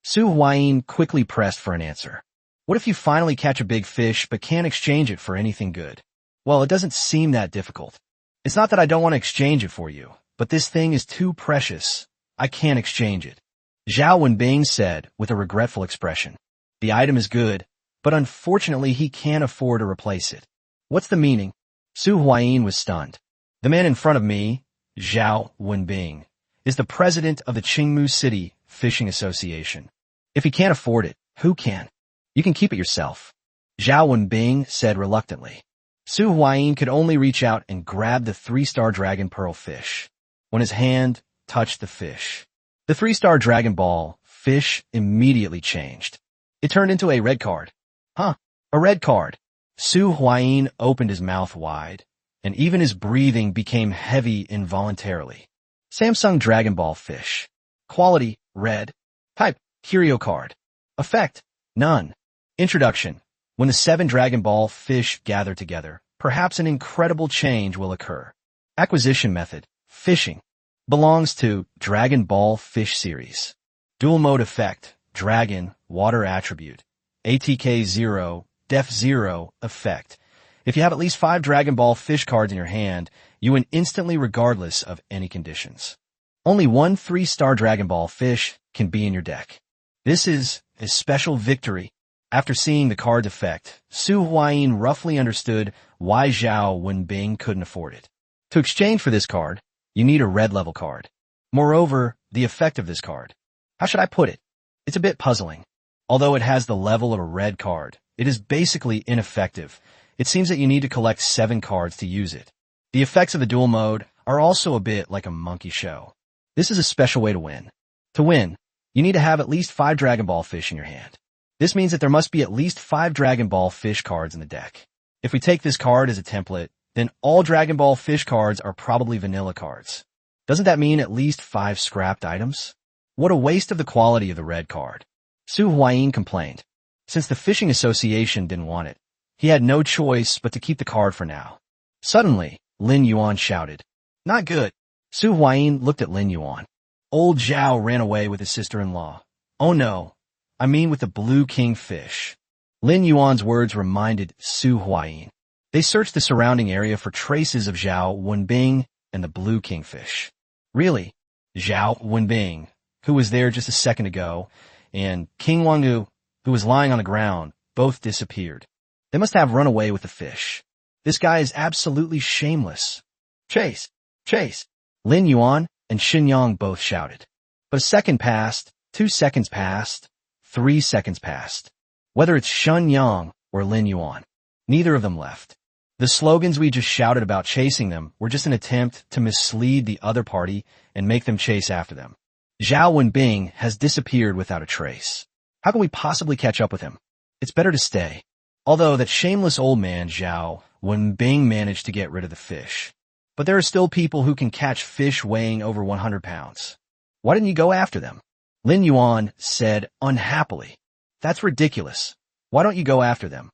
Su Huayin quickly pressed for an answer. What if you finally catch a big fish but can't exchange it for anything good? Well, it doesn't seem that difficult. It's not that I don't want to exchange it for you, but this thing is too precious. I can't exchange it. Zhao Wenbing said with a regretful expression. The item is good, but unfortunately he can't afford to replace it. What's the meaning? Su Huayin was stunned. The man in front of me, Zhao Wenbing, is the president of the Qingmu City Fishing Association. If he can't afford it, who can? You can keep it yourself. Zhao Wenbing said reluctantly. Su Huayin could only reach out and grab the 3-star dragon pearl fish. When his hand touched the fish, The 3-star Dragon Ball fish immediately changed. It turned into a red card. Huh, a red card. Su Huayin opened his mouth wide, and even his breathing became heavy involuntarily. Samsung Dragon Ball fish. Quality, red. Type, Curio card. Effect, none. Introduction. When the 7 Dragon Ball fish gather together, perhaps an incredible change will occur. Acquisition method, fishing. Belongs to Dragon Ball Fish series. Dual mode effect, Dragon, water attribute. ATK 0, Def 0, effect. If you have at least 5 Dragon Ball fish cards in your hand, you win instantly regardless of any conditions. Only one 3-star Dragon Ball fish can be in your deck. This is a special victory. After seeing the card's effect, Su Huayin roughly understood why Zhao Wenbing couldn't afford it. To exchange for this card, you need a red level card. Moreover, the effect of this card. How should I put it? It's a bit puzzling. Although it has the level of a red card, it is basically ineffective. It seems that you need to collect 7 cards to use it. The effects of the dual mode are also a bit like a monkey show. This is a special way to win. To win, you need to have at least 5 Dragon Ball fish in your hand. This means that there must be at least 5 Dragon Ball fish cards in the deck. If we take this card as a template, then all Dragon Ball fish cards are probably vanilla cards. Doesn't that mean at least 5 scrapped items? What a waste of the quality of the red card. Su Huayin complained. Since the Fishing Association didn't want it, he had no choice but to keep the card for now. Suddenly, Lin Yuan shouted. Not good. Su Huayin looked at Lin Yuan. Old Zhao ran away with his sister-in-law. Oh no, I mean with the blue kingfish. Lin Yuan's words reminded Su Huayin. They searched the surrounding area for traces of Zhao Wenbing and the blue kingfish. Really? Zhao Wenbing, who was there just a second ago, and King Wangdu, who was lying on the ground, both disappeared. They must have run away with the fish. This guy is absolutely shameless. Chase! Chase! Lin Yuan and Xinyang both shouted. But a second passed, 2 seconds passed, 3 seconds passed. Whether it's Xinyang or Lin Yuan, neither of them left. The slogans we just shouted about chasing them were just an attempt to mislead the other party and make them chase after them. Zhao Wenbing has disappeared without a trace. How can we possibly catch up with him? It's better to stay. Although that shameless old man, Zhao Wenbing, managed to get rid of the fish. But there are still people who can catch fish weighing over 100 pounds. Why didn't you go after them? Lin Yuan said unhappily. That's ridiculous. Why don't you go after them?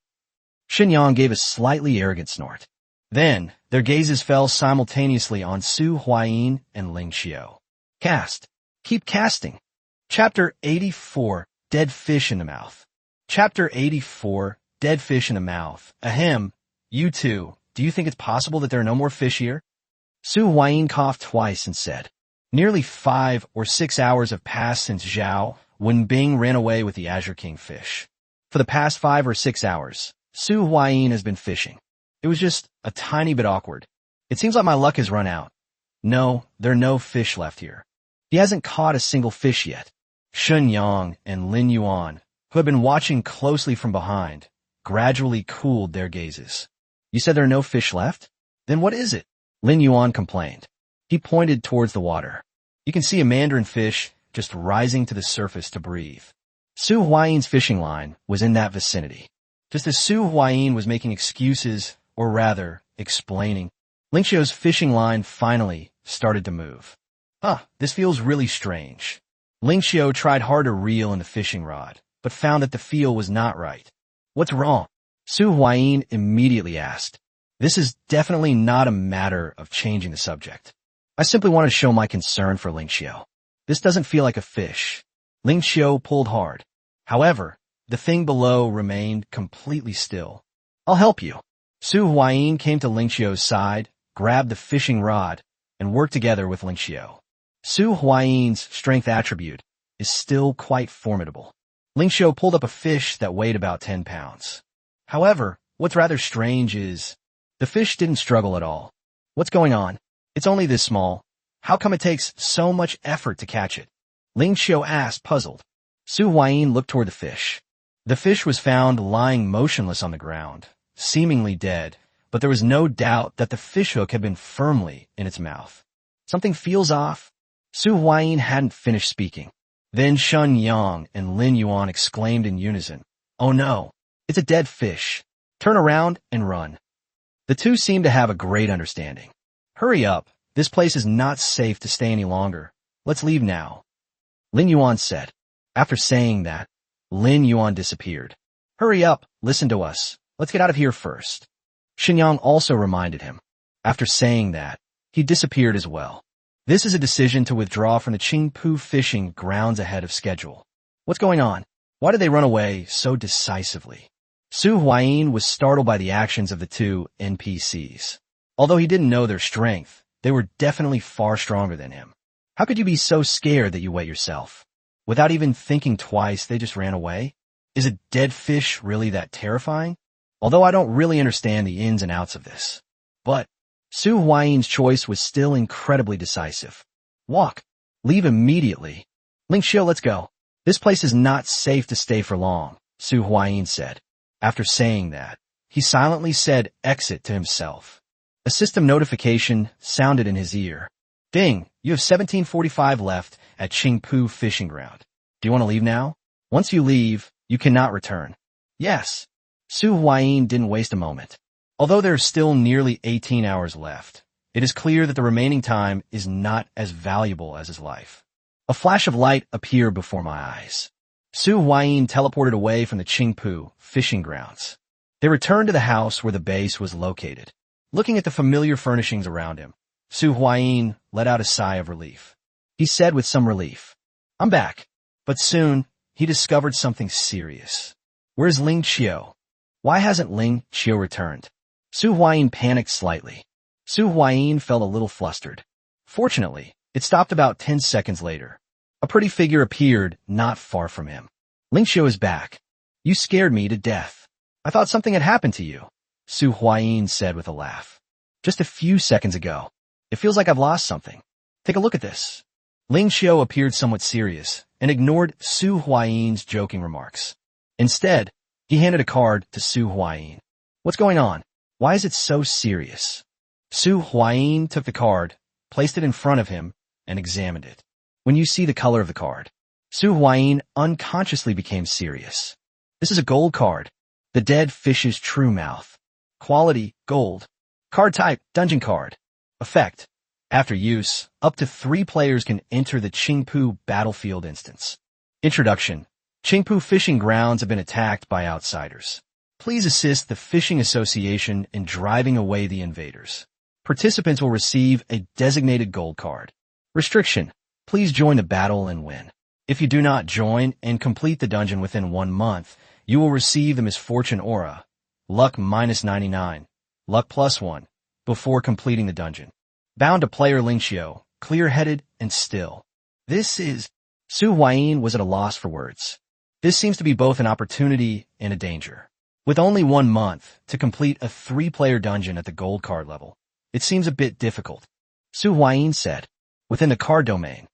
Xinyang gave a slightly arrogant snort. Then, their gazes fell simultaneously on Su Huayin and Ling Xiao. Cast. Keep casting. Chapter 84, Dead Fish in the Mouth. Chapter 84, Dead Fish in the Mouth. Ahem. You two, do you think it's possible that there are no more fish here? Su Huayin coughed twice and said, Nearly 5 or 6 hours have passed since Zhao Wenbing ran away with the Azure King fish. For the past 5 or 6 hours, Su Huayin has been fishing. It was just a tiny bit awkward. It seems like my luck has run out. No, there are no fish left here. He hasn't caught a single fish yet. Xinyang and Lin Yuan, who had been watching closely from behind, gradually cooled their gazes. You said there are no fish left? Then what is it? Lin Yuan complained. He pointed towards the water. You can see a mandarin fish just rising to the surface to breathe. Su Huayin's fishing line was in that vicinity. Just as Su Huayin was making excuses, or rather, explaining, Ling Xiao's fishing line finally started to move. This feels really strange. Ling Xiao tried hard to reel in the fishing rod, but found that the feel was not right. What's wrong? Su Huayin immediately asked. This is definitely not a matter of changing the subject. I simply want to show my concern for Ling Xiao. This doesn't feel like a fish. Ling Xiao pulled hard. However, the thing below remained completely still. I'll help you. Su Huayin came to Ling Xiao's side, grabbed the fishing rod, and worked together with Ling Xiao. Su Huayin's strength attribute is still quite formidable. Ling Xiao pulled up a fish that weighed about 10 pounds. However, what's rather strange is the fish didn't struggle at all. What's going on? It's only this small. How come it takes so much effort to catch it? Ling Xiao asked, puzzled. Su Huayin looked toward the fish. The fish was found lying motionless on the ground, seemingly dead, but there was no doubt that the fishhook had been firmly in its mouth. Something feels off. Su Huayin hadn't finished speaking. Then Shun Yang and Lin Yuan exclaimed in unison, "Oh no, it's a dead fish. Turn around and run." The two seemed to have a great understanding. "Hurry up, this place is not safe to stay any longer. Let's leave now," Lin Yuan said. After saying that, Lin Yuan disappeared. "Hurry up, listen to us. Let's get out of here first," Shenyang also reminded him. After saying that, he disappeared as well. This is a decision to withdraw from the Qingpu fishing grounds ahead of schedule. What's going on? Why did they run away so decisively? Su Huayin was startled by the actions of the two NPCs. Although he didn't know their strength, they were definitely far stronger than him. How could you be so scared that you wet yourself? Without even thinking twice, they just ran away? Is a dead fish really that terrifying? Although I don't really understand the ins and outs of this. But Su Huayin's choice was still incredibly decisive. Walk. Leave immediately. Ling Xiu, let's go. This place is not safe to stay for long, Su Huayin said. After saying that, he silently said exit to himself. A system notification sounded in his ear. Ding, you have 1745 left at Qingpu Fishing Ground. Do you want to leave now? Once you leave, you cannot return. Yes. Su Huayin didn't waste a moment. Although there are still nearly 18 hours left, it is clear that the remaining time is not as valuable as his life. A flash of light appeared before my eyes. Su Huayin teleported away from the Qingpu fishing grounds. They returned to the house where the base was located. Looking at the familiar furnishings around him, Su Huayin let out a sigh of relief. He said with some relief, "I'm back." But soon, he discovered something serious. Where's Ling Qiu? Why hasn't Ling Qiu returned? Su Huayin panicked slightly. Su Huayin felt a little flustered. Fortunately, it stopped about 10 seconds later. A pretty figure appeared not far from him. Ling Qiu is back. You scared me to death. I thought something had happened to you, Su Huayin said with a laugh. Just a few seconds ago. It feels like I've lost something. Take a look at this. Ling Qiu appeared somewhat serious and ignored Su Huayin's joking remarks. Instead, he handed a card to Su Huayin. What's going on? Why is it so serious? Su Huayin took the card, placed it in front of him, and examined it. When you see the color of the card, Su Huayin unconsciously became serious. This is a gold card. The dead fish's true mouth. Quality, gold. Card type, dungeon card. Effect. After use, up to 3 players can enter the Qingpu battlefield instance. Introduction. Qingpu fishing grounds have been attacked by outsiders. Please assist the Fishing Association in driving away the invaders. Participants will receive a designated gold card. Restriction. Please join the battle and win. If you do not join and complete the dungeon within 1 month, you will receive the Misfortune Aura, Luck -99, Luck +1, before completing the dungeon. Bound to player Ling Qiu, clear-headed and still. This is... Su Huayin was at a loss for words. This seems to be both an opportunity and a danger. With only 1 month to complete a 3-player dungeon at the gold card level, it seems a bit difficult. Su Huayin said, within the card domain,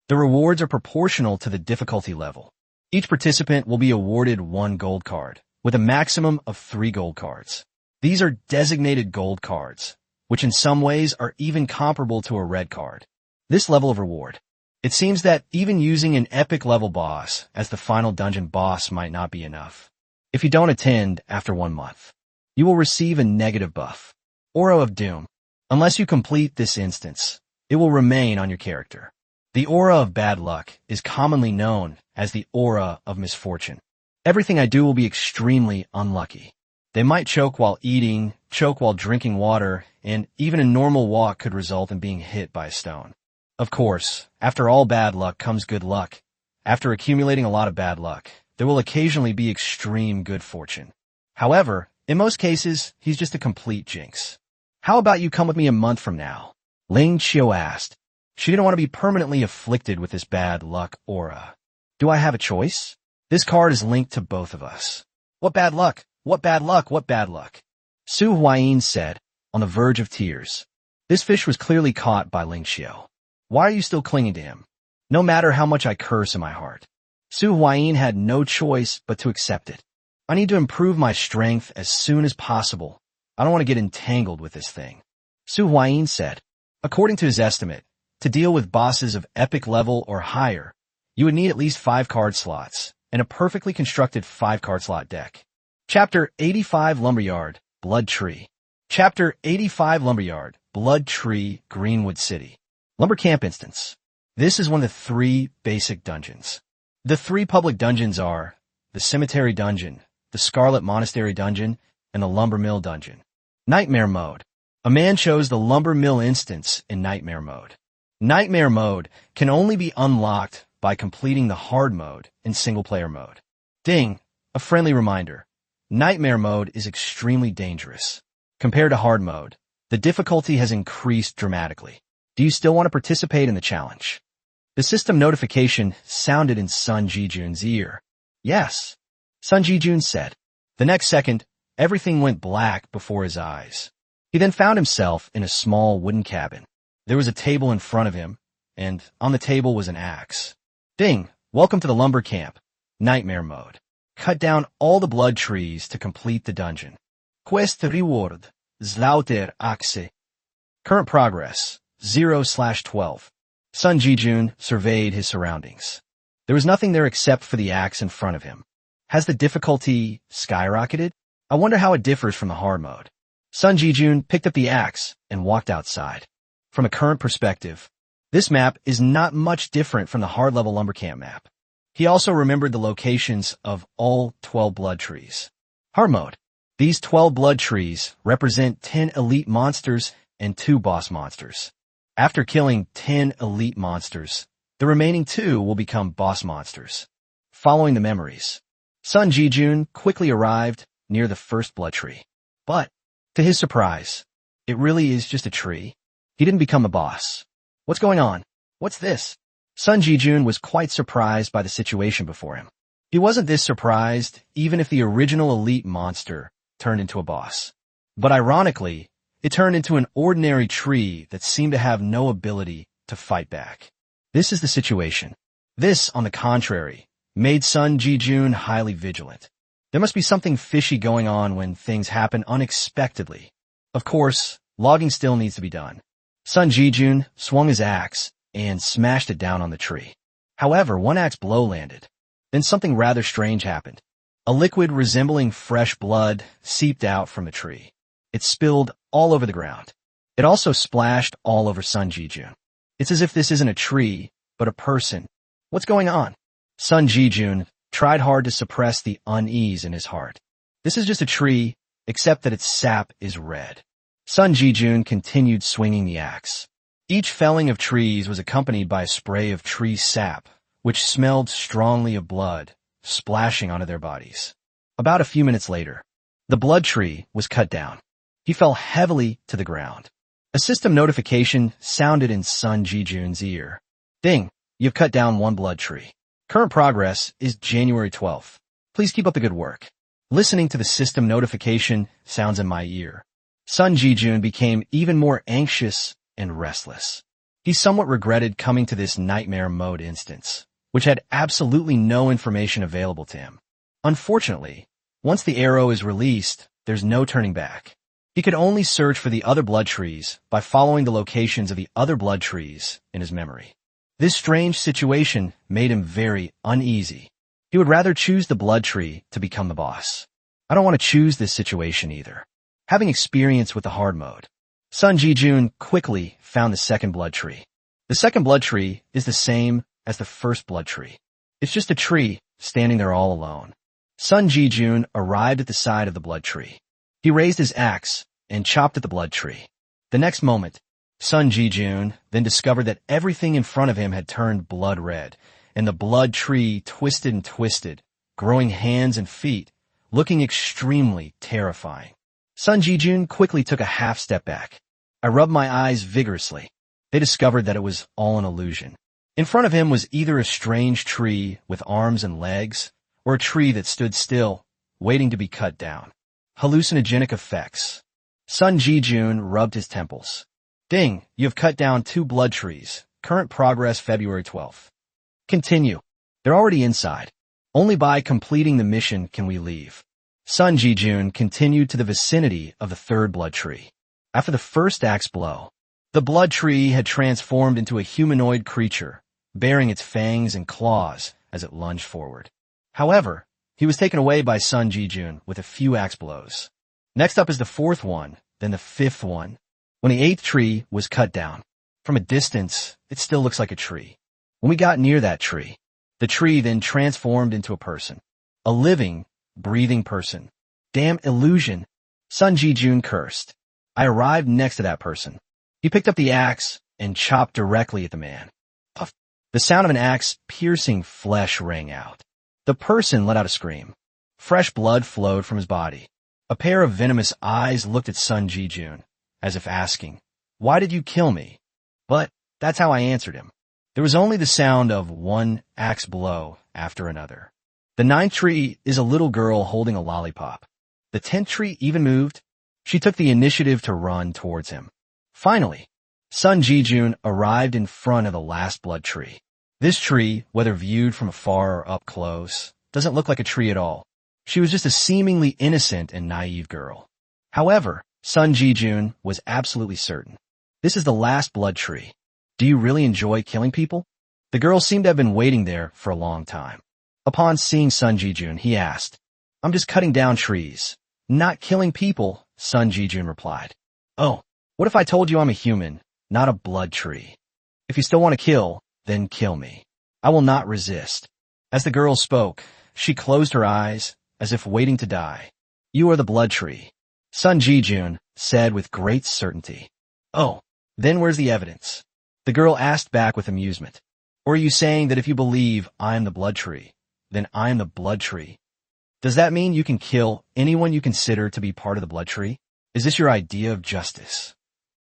the rewards are proportional to the difficulty level. Each participant will be awarded 1 gold card, with a maximum of 3 gold cards. These are designated gold cards, which in some ways are even comparable to a red card. This level of reward. It seems that even using an epic level boss as the final dungeon boss might not be enough. If you don't attend after 1 month, you will receive a negative buff, Aura of Doom. Unless you complete this instance, it will remain on your character. The Aura of Bad Luck is commonly known as the Aura of Misfortune. Everything I do will be extremely unlucky. They might choke while eating, choke while drinking water, and even a normal walk could result in being hit by a stone. Of course, after all bad luck comes good luck. After accumulating a lot of bad luck, there will occasionally be extreme good fortune. However, in most cases, he's just a complete jinx. How about you come with me a month from now? Ling Qiu asked. She didn't want to be permanently afflicted with this bad luck aura. Do I have a choice? This card is linked to both of us. What bad luck? What bad luck? What bad luck? Su Huayin said, on the verge of tears. This fish was clearly caught by Ling Qiu. Why are you still clinging to him? No matter how much I curse in my heart. Su Huayin had no choice but to accept it. I need to improve my strength as soon as possible. I don't want to get entangled with this thing. Su Huayin said. According to his estimate, To deal with bosses of epic level or higher, you would need at least 5 card slots and a perfectly constructed 5-card slot deck. Chapter 85 Lumberyard, Blood Tree. Chapter 85 Lumberyard, Blood Tree, Greenwood City. Lumber Camp Instance. This is one of the 3 basic dungeons. The 3 public dungeons are the Cemetery Dungeon, the Scarlet Monastery Dungeon, and the Lumber Mill Dungeon. Nightmare Mode. A man chose the Lumber Mill instance in Nightmare Mode. Nightmare Mode can only be unlocked by completing the Hard Mode in single-player mode. Ding! A friendly reminder. Nightmare Mode is extremely dangerous. Compared to Hard Mode, the difficulty has increased dramatically. Do you still want to participate in the challenge? The system notification sounded in Sun Ji-jun's ear. Yes, Sun Ji-jun said. The next second, everything went black before his eyes. He then found himself in a small wooden cabin. There was a table in front of him, and on the table was an axe. Ding! Welcome to the Lumber Camp. Nightmare Mode. Cut down all the blood trees to complete the dungeon. Quest reward. Zlauter axe. Current progress. 0/12. Sun Ji-jun surveyed his surroundings. There was nothing there except for the axe in front of him. Has the difficulty skyrocketed? I wonder how it differs from the hard mode. Sun Ji-jun picked up the axe and walked outside. From a current perspective, this map is not much different from the hard-level Lumber Camp map. He also remembered the locations of all 12 blood trees. Hard mode. These 12 blood trees represent 10 elite monsters and 2 boss monsters. After killing 10 elite monsters, the remaining 2 will become boss monsters. Following the memories, Sun Ji-jun quickly arrived near the first blood tree. But, to his surprise, it really is just a tree. He didn't become a boss. What's going on? What's this? Sun Ji-jun was quite surprised by the situation before him. He wasn't this surprised even if the original elite monster turned into a boss. But ironically, it turned into an ordinary tree that seemed to have no ability to fight back. This is the situation. This, on the contrary, made Sun Ji-jun highly vigilant. There must be something fishy going on when things happen unexpectedly. Of course, logging still needs to be done. Sun Ji-jun swung his axe and smashed it down on the tree. However, one axe blow landed. Then something rather strange happened. A liquid resembling fresh blood seeped out from the tree. It spilled all over the ground. It also splashed all over Sun Ji-jun. It's as if this isn't a tree, but a person. What's going on? Sun Ji-jun tried hard to suppress the unease in his heart. This is just a tree, except that its sap is red. Sun Ji-jun continued swinging the axe. Each felling of trees was accompanied by a spray of tree sap, which smelled strongly of blood, splashing onto their bodies. About a few minutes later, the blood tree was cut down. He fell heavily to the ground. A system notification sounded in Sun Ji-jun's ear. Ding! You've cut down 1 blood tree. Current progress is January 12th. Please keep up the good work. Listening to the system notification sounds in my ear. Sun Ji-jun became even more anxious and restless. He somewhat regretted coming to this Nightmare Mode instance, which had absolutely no information available to him. Unfortunately, once the arrow is released, there's no turning back. He could only search for the other blood trees by following the locations of the other blood trees in his memory. This strange situation made him very uneasy. He would rather choose the blood tree to become the boss. I don't want to choose this situation either. Having experience with the hard mode, Sun Ji-jun quickly found the second blood tree. The second blood tree is the same as the first blood tree. It's just a tree standing there all alone. Sun Ji-jun arrived at the side of the blood tree. He raised his axe and chopped at the blood tree. The next moment, Sun Ji-jun then discovered that everything in front of him had turned blood red, and the blood tree twisted and twisted, growing hands and feet, looking extremely terrifying. Sun Ji-jun quickly took a half step back. I rubbed my eyes vigorously. They discovered that it was all an illusion. In front of him was either a strange tree with arms and legs, or a tree that stood still, waiting to be cut down. Hallucinogenic effects. Sun Ji-jun rubbed his temples. Ding, you have cut down 2 blood trees. Current progress February 12th. Continue. They're already inside. Only by completing the mission can we leave. Sun Ji-jun continued to the vicinity of the 3rd blood tree. After the first axe blow, The blood tree had transformed into a humanoid creature, bearing its fangs and claws as it lunged forward. However, he was taken away by Sun Jijun with a few axe blows. Next up is the fourth one, then the fifth one. When the eighth tree was cut down, from a distance, it still looks like a tree. When we got near that tree, the tree then transformed into a person. A living, breathing person. Damn illusion. Sun Jijun cursed. I arrived next to that person. He picked up the axe and chopped directly at the man. Puff. The sound of an axe piercing flesh rang out. The person let out a scream. Fresh blood flowed from his body. A pair of venomous eyes looked at Sun Jijun, as if asking, "Why did you kill me?" But that's how I answered him. There was only the sound of one axe blow after another. The ninth tree is a little girl holding a lollipop. The 10th tree even moved. She took the initiative to run towards him. Finally, Sun Jijun arrived in front of the last blood tree. This tree, whether viewed from afar or up close, doesn't look like a tree at all. She was just a seemingly innocent and naive girl. However, Sun Jijun was absolutely certain. This is the last blood tree. Do you really enjoy killing people? The girl seemed to have been waiting there for a long time. Upon seeing Sun Jijun, he asked, "I'm just cutting down trees, not killing people," Sun Jijun replied. "Oh, what if I told you I'm a human, not a blood tree? If you still want to kill, then kill me. I will not resist." As the girl spoke, she closed her eyes, as if waiting to die. "You are the blood tree," Sun Jijun said with great certainty. "Oh, then where's the evidence?" The girl asked back with amusement. "Or are you saying that if you believe I am the blood tree, then I am the blood tree? Does that mean you can kill anyone you consider to be part of the blood tree? Is this your idea of justice?"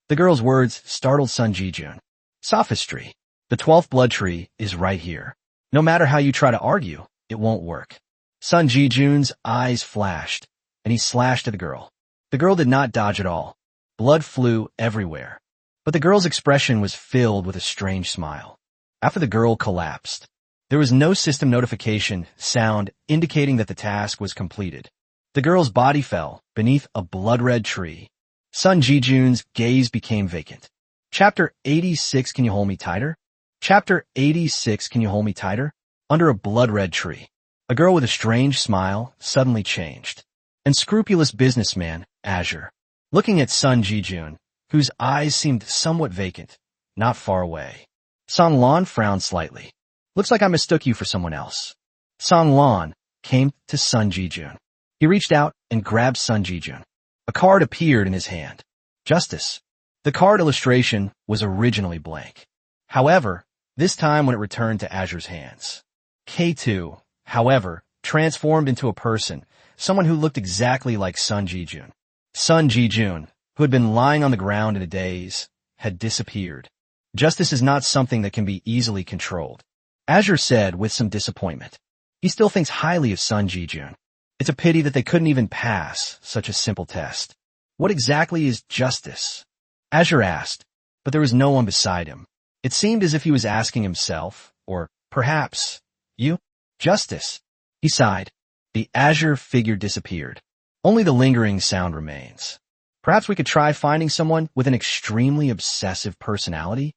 The girl's words startled Sun Jijun. Sophistry. The 12th blood tree is right here. No matter how you try to argue, it won't work. Sun Jijun's eyes flashed, and he slashed at the girl. The girl did not dodge at all. Blood flew everywhere. But the girl's expression was filled with a strange smile. After the girl collapsed, there was no system notification sound indicating that the task was completed. The girl's body fell beneath a blood-red tree. Sun Jijun's gaze became vacant. Chapter 86, Can You Hold Me Tighter? Chapter 86, Can You Hold Me Tighter? Under a blood-red tree, a girl with a strange smile suddenly changed. Unscrupulous businessman, Azure, looking at Sun Jijun, whose eyes seemed somewhat vacant, not far away. Song Lan frowned slightly. "Looks like I mistook you for someone else." Song Lan came to Sun Jijun. He reached out and grabbed Sun Jijun. A card appeared in his hand. Justice. The card illustration was originally blank. However, this time when it returned to Azure's hands, K2, however, transformed into a person, someone who looked exactly like Sun Jijun. Sun Jijun, who had been lying on the ground in a daze, had disappeared. Justice is not something that can be easily controlled, Azure said with some disappointment. He still thinks highly of Sun Jijun. It's a pity that they couldn't even pass such a simple test. What exactly is justice? Azure asked, but there was no one beside him. It seemed as if he was asking himself, or perhaps, you? Justice. He sighed. The Azure figure disappeared. Only the lingering sound remains. Perhaps we could try finding someone with an extremely obsessive personality?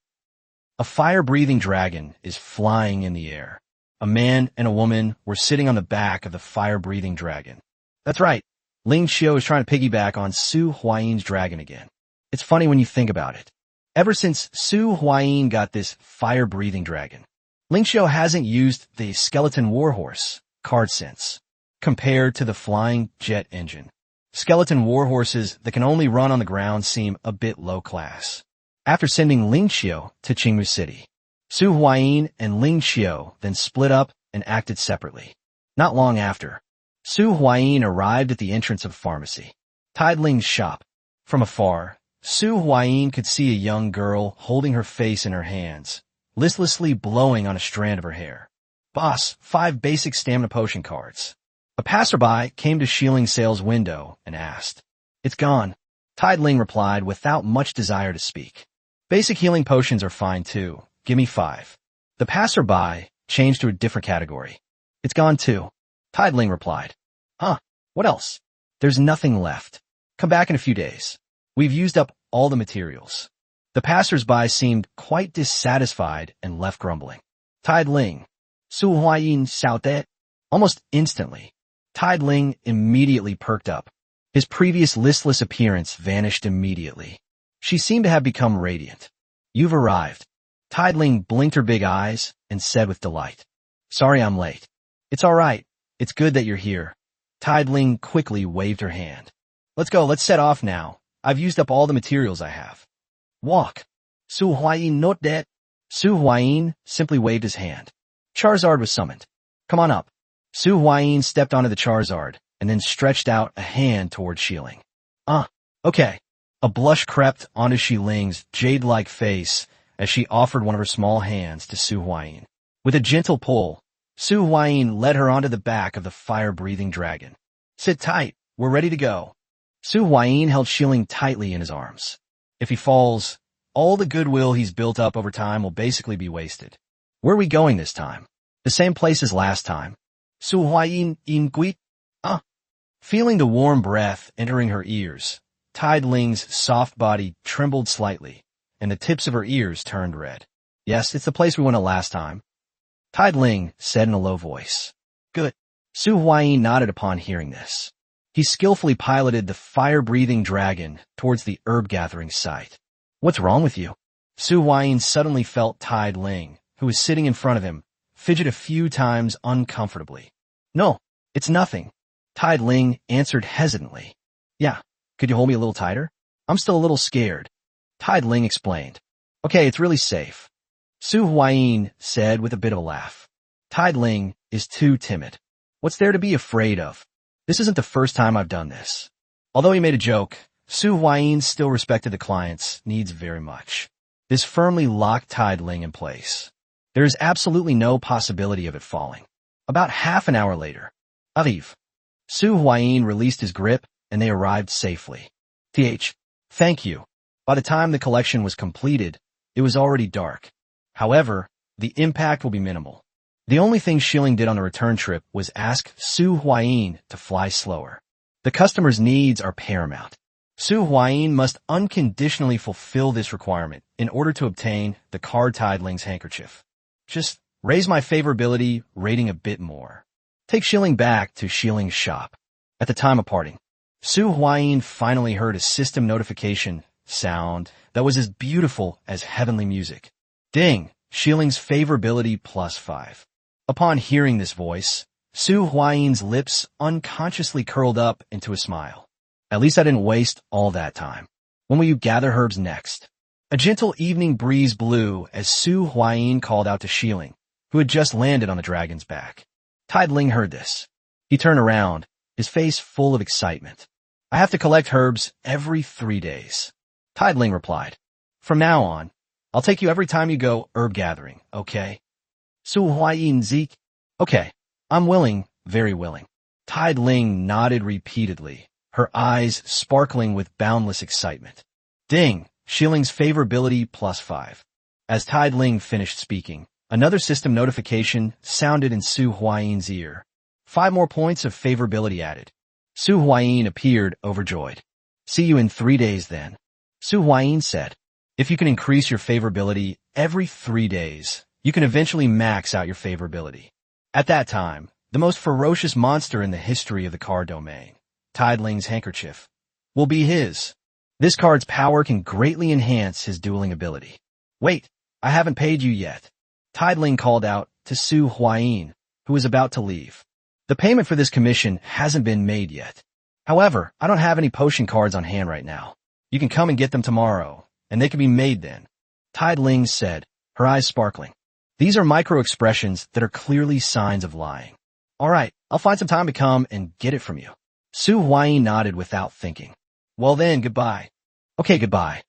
A fire-breathing dragon is flying in the air. A man and a woman were sitting on the back of the fire-breathing dragon. That's right. Ling Xiao is trying to piggyback on Su Huayin's dragon again. It's funny when you think about it. Ever since Su Huayin got this fire-breathing dragon, Ling Xiao hasn't used the skeleton warhorse card since, compared to the flying jet engine. Skeleton warhorses that can only run on the ground seem a bit low class. After sending Ling Xiao to Qingmu City, Su Huayin and Ling Xiao then split up and acted separately. Not long after, Su Huayin arrived at the entrance of a pharmacy, Tide Ling's shop. From afar, Su Huayin could see a young girl holding her face in her hands, listlessly blowing on a strand of her hair. "Boss, 5 basic stamina potion cards." A passerby came to Shieling Sale's window and asked. "It's gone," Tide Ling replied without much desire to speak. "Basic healing potions are fine too. Give me 5. The passerby changed to a different category. "It's gone too," Tide Ling replied. "Huh, what else?" "There's nothing left. Come back in a few days. We've used up all the materials." The passers-by seemed quite dissatisfied and left grumbling. Tide Ling, Su Huayin Xiao De. Almost instantly, Tide Ling immediately perked up. His previous listless appearance vanished immediately. She seemed to have become radiant. You've arrived. Tide Ling blinked her big eyes and said with delight. Sorry I'm late. It's all right. It's good that you're here. Tide Ling quickly waved her hand. Let's go. Let's set off now. I've used up all the materials I have. Walk. Su Huayin not dead. Su Huayin simply waved his hand. Charizard was summoned. Come on up. Su Huayin stepped onto the Charizard and then stretched out a hand toward Xiling. Okay. A blush crept onto Xiling's jade-like face as she offered one of her small hands to Su Huayin. With a gentle pull, Su Huayin led her onto the back of the fire-breathing dragon. Sit tight. We're ready to go. Su Huayin held Xiling tightly in his arms. If he falls, all the goodwill he's built up over time will basically be wasted. Where are we going this time? The same place as last time. Su Huayin in Gui. Feeling the warm breath entering her ears, Tide Ling's soft body trembled slightly, and the tips of her ears turned red. Yes, it's the place we went last time. Tide Ling said in a low voice. Good. Su Huayin nodded upon hearing this. He skillfully piloted the fire-breathing dragon towards the herb-gathering site. What's wrong with you? Su Huayin suddenly felt Tide Ling, who was sitting in front of him, fidget a few times uncomfortably. No, it's nothing. Tide Ling answered hesitantly. Yeah, could you hold me a little tighter? I'm still a little scared. Tide Ling explained. Okay, it's really safe. Su Huayin said with a bit of a laugh. Tide Ling is too timid. What's there to be afraid of? This isn't the first time I've done this. Although he made a joke, Su Huayin still respected the client's needs very much. This firmly locked Tide Ling in place. There is absolutely no possibility of it falling. About half an hour later, arrive. Su Huayin released his grip and they arrived safely. Thank you. By the time the collection was completed, it was already dark. However, the impact will be minimal. The only thing Xiling did on the return trip was ask Su Huayin to fly slower. The customer's needs are paramount. Su Huayin must unconditionally fulfill this requirement in order to obtain the card Tide Ling's handkerchief. Just raise my favorability rating a bit more. Take Xiling back to Xiling's shop. At the time of parting, Su Huayin finally heard a system notification sound that was as beautiful as heavenly music. Ding! Xiling's favorability +5. Upon hearing this voice, Su Huayin's lips unconsciously curled up into a smile. At least I didn't waste all that time. When will you gather herbs next? A gentle evening breeze blew as Su Huayin called out to Xiling, who had just landed on the dragon's back. Tide Ling heard this. He turned around, his face full of excitement. I have to collect herbs every 3 days. Tide Ling replied. From now on, I'll take you every time you go herb gathering, okay? Su Huayin Zeke. Okay, I'm willing, very willing. Tide Ling nodded repeatedly, her eyes sparkling with boundless excitement. Ding! Xiling's favorability +5. As Tide Ling finished speaking, another system notification sounded in Su Huayin's ear. 5 more points of favorability added. Su Huayin appeared overjoyed. See you in 3 days then. Su Huayin said, if you can increase your favorability every 3 days, you can eventually max out your favorability. At that time, the most ferocious monster in the history of the card domain, Tide Ling's handkerchief, will be his. This card's power can greatly enhance his dueling ability. Wait, I haven't paid you yet. Tide Ling called out to Su Huayin, who was about to leave. The payment for this commission hasn't been made yet. However, I don't have any potion cards on hand right now. You can come and get them tomorrow, and they can be made then. Tide Ling said, her eyes sparkling. These are micro-expressions that are clearly signs of lying. All right, I'll find some time to come and get it from you. Su Huayin nodded without thinking. Well then, goodbye. Okay, goodbye.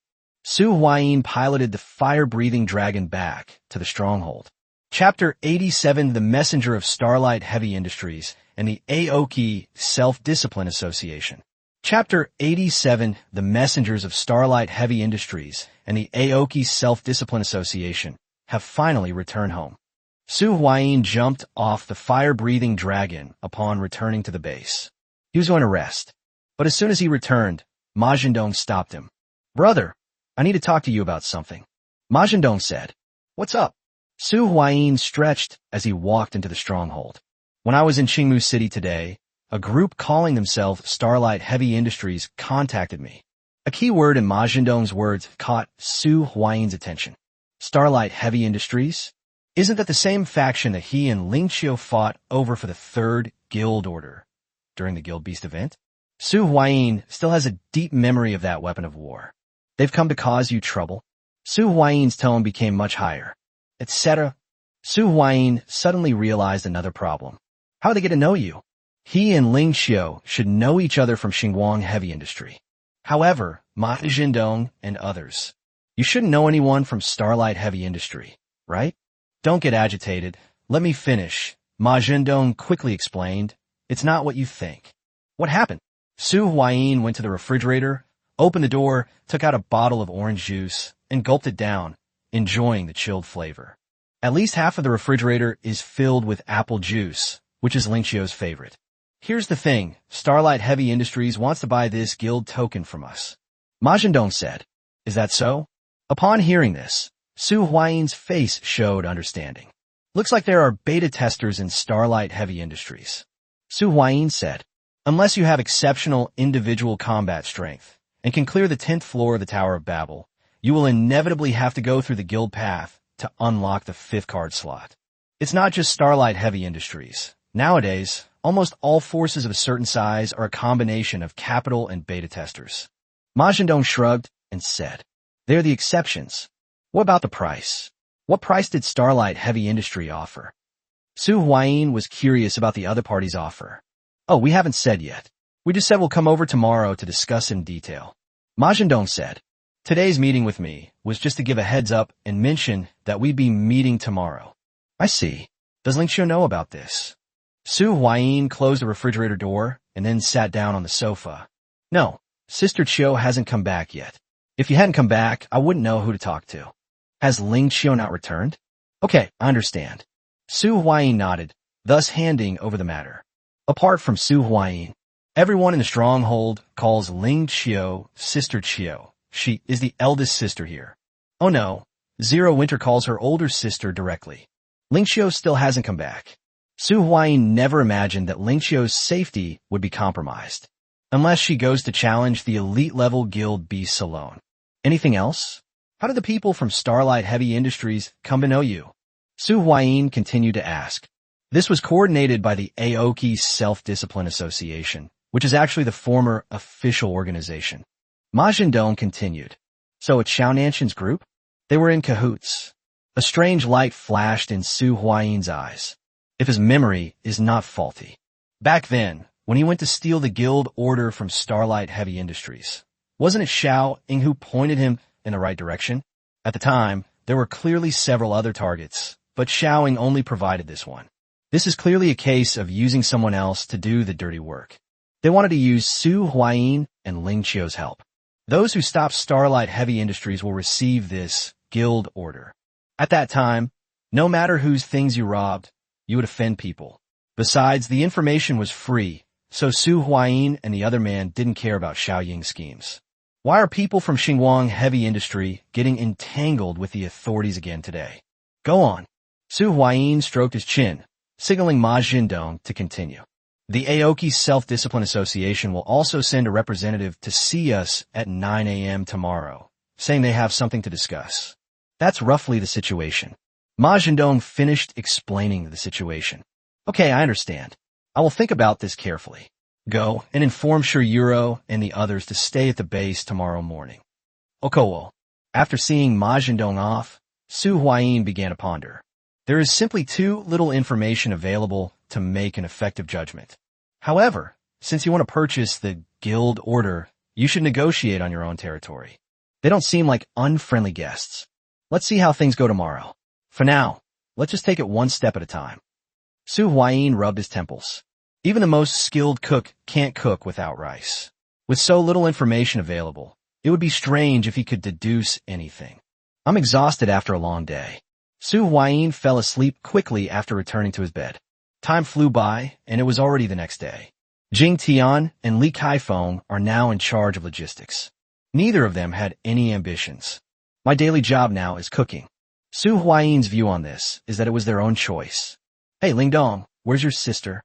Su Huayin piloted the fire-breathing dragon back to the stronghold. Chapter 87, The Messenger of Starlight Heavy Industries and the Aoki Self-Discipline Association. Chapter 87, The Messengers of Starlight Heavy Industries and the Aoki Self-Discipline Association have finally returned home. Su Huayin jumped off the fire-breathing dragon upon returning to the base. He was going to rest, but as soon as he returned, Ma Zhendong stopped him. Brother, I need to talk to you about something. Ma Zhendong said. What's up? Su Huayin stretched as he walked into the stronghold. When I was in Qingmu City today, a group calling themselves Starlight Heavy Industries contacted me. A key word in Ma Zhendong's words caught Su Huayin's attention. Starlight Heavy Industries? Isn't that the same faction that he and Ling Qiu fought over for the Third Guild Order during the Guild Beast event? Su Huayin still has a deep memory of that weapon of war. They've come to cause you trouble? Su Huayin's tone became much higher, etc. Su Huayin suddenly realized another problem. How they get to know you? He and Ling Qiu should know each other from Xinguang Heavy Industry. However, Ma Zhendong and others. You shouldn't know anyone from Starlight Heavy Industry, right? Don't get agitated. Let me finish. Ma Zhendong quickly explained. It's not what you think. What happened? Su Huayin went to the refrigerator, opened the door, took out a bottle of orange juice, and gulped it down, enjoying the chilled flavor. At least half of the refrigerator is filled with apple juice, which is Ling Qiu's favorite. Here's the thing, Starlight Heavy Industries wants to buy this guild token from us. Ma Zhendong said. Is that so? Upon hearing this, Su Huayin's face showed understanding. Looks like there are beta testers in Starlight Heavy Industries. Su Huayin said. Unless you have exceptional individual combat strength and can clear the 10th floor of the Tower of Babel, you will inevitably have to go through the guild path to unlock the 5th card slot. It's not just Starlight Heavy Industries. Nowadays, almost all forces of a certain size are a combination of capital and beta testers. Ma Zhendong shrugged and said, they're the exceptions. What about the price? What price did Starlight Heavy Industry offer? Su Huayin was curious about the other party's offer. Oh, we haven't said yet. We just said we'll come over tomorrow to discuss in detail. Ma Zhendong said, today's meeting with me was just to give a heads up and mention that we'd be meeting tomorrow. I see. Does Ling Qiu know about this? Su Huayin closed the refrigerator door and then sat down on the sofa. No, Sister Qiu hasn't come back yet. If you hadn't come back, I wouldn't know who to talk to. Has Ling Qiu not returned? Okay, I understand. Su Huayin nodded, thus handing over the matter. Apart from Su Huayin, everyone in the stronghold calls Ling Qiu Sister Qiu. She is the eldest sister here. Oh no, Zero Winter calls her older sister directly. Ling Qiu still hasn't come back. Su Huayin never imagined that Ling Qiu's safety would be compromised, unless she goes to challenge the elite-level guild beasts alone. Anything else? How did the people from Starlight Heavy Industries come to know you? Su Huayin continued to ask. This was coordinated by the Aoki Self-Discipline Association, which is actually the former official organization. Ma Zhendong continued. So it's Xiao Nanshan's group? They were in cahoots. A strange light flashed in Su Huayin's eyes. If his memory is not faulty. Back then, when he went to steal the guild order from Starlight Heavy Industries, wasn't it Xiao Ying who pointed him in the right direction? At the time, there were clearly several other targets, but Xiao Ying only provided this one. This is clearly a case of using someone else to do the dirty work. They wanted to use Su Huayin and Ling Qiu's help. Those who stop Starlight Heavy Industries will receive this guild order. At that time, no matter whose things you robbed, you would offend people. Besides, the information was free, so Su Huayin and the other man didn't care about Xiao Ying's schemes. Why are people from Xinguang Heavy Industry getting entangled with the authorities again today? Go on. Su Huayin stroked his chin, signaling Ma Zhendong to continue. The Aoki Self-Discipline Association will also send a representative to see us at 9 a.m. tomorrow, saying they have something to discuss. That's roughly the situation. Ma Zhendong finished explaining the situation. Okay, I understand. I will think about this carefully. Go and inform Shiyuro and the others to stay at the base tomorrow morning. Okowo. After seeing Ma Zhendong off, Su Huayin began to ponder. There is simply too little information available to make an effective judgment. However, since you want to purchase the guild order, you should negotiate on your own territory. They don't seem like unfriendly guests. Let's see how things go tomorrow. For now, let's just take it one step at a time. Su Huayin rubbed his temples. Even the most skilled cook can't cook without rice. With so little information available, it would be strange if he could deduce anything. I'm exhausted after a long day. Su Huayin fell asleep quickly after returning to his bed. Time flew by, and it was already the next day. Jing Tian and Li Kaifeng are now in charge of logistics. Neither of them had any ambitions. My daily job now is cooking. Su Huayin's view on this is that it was their own choice. Hey, Ling Dong, where's your sister?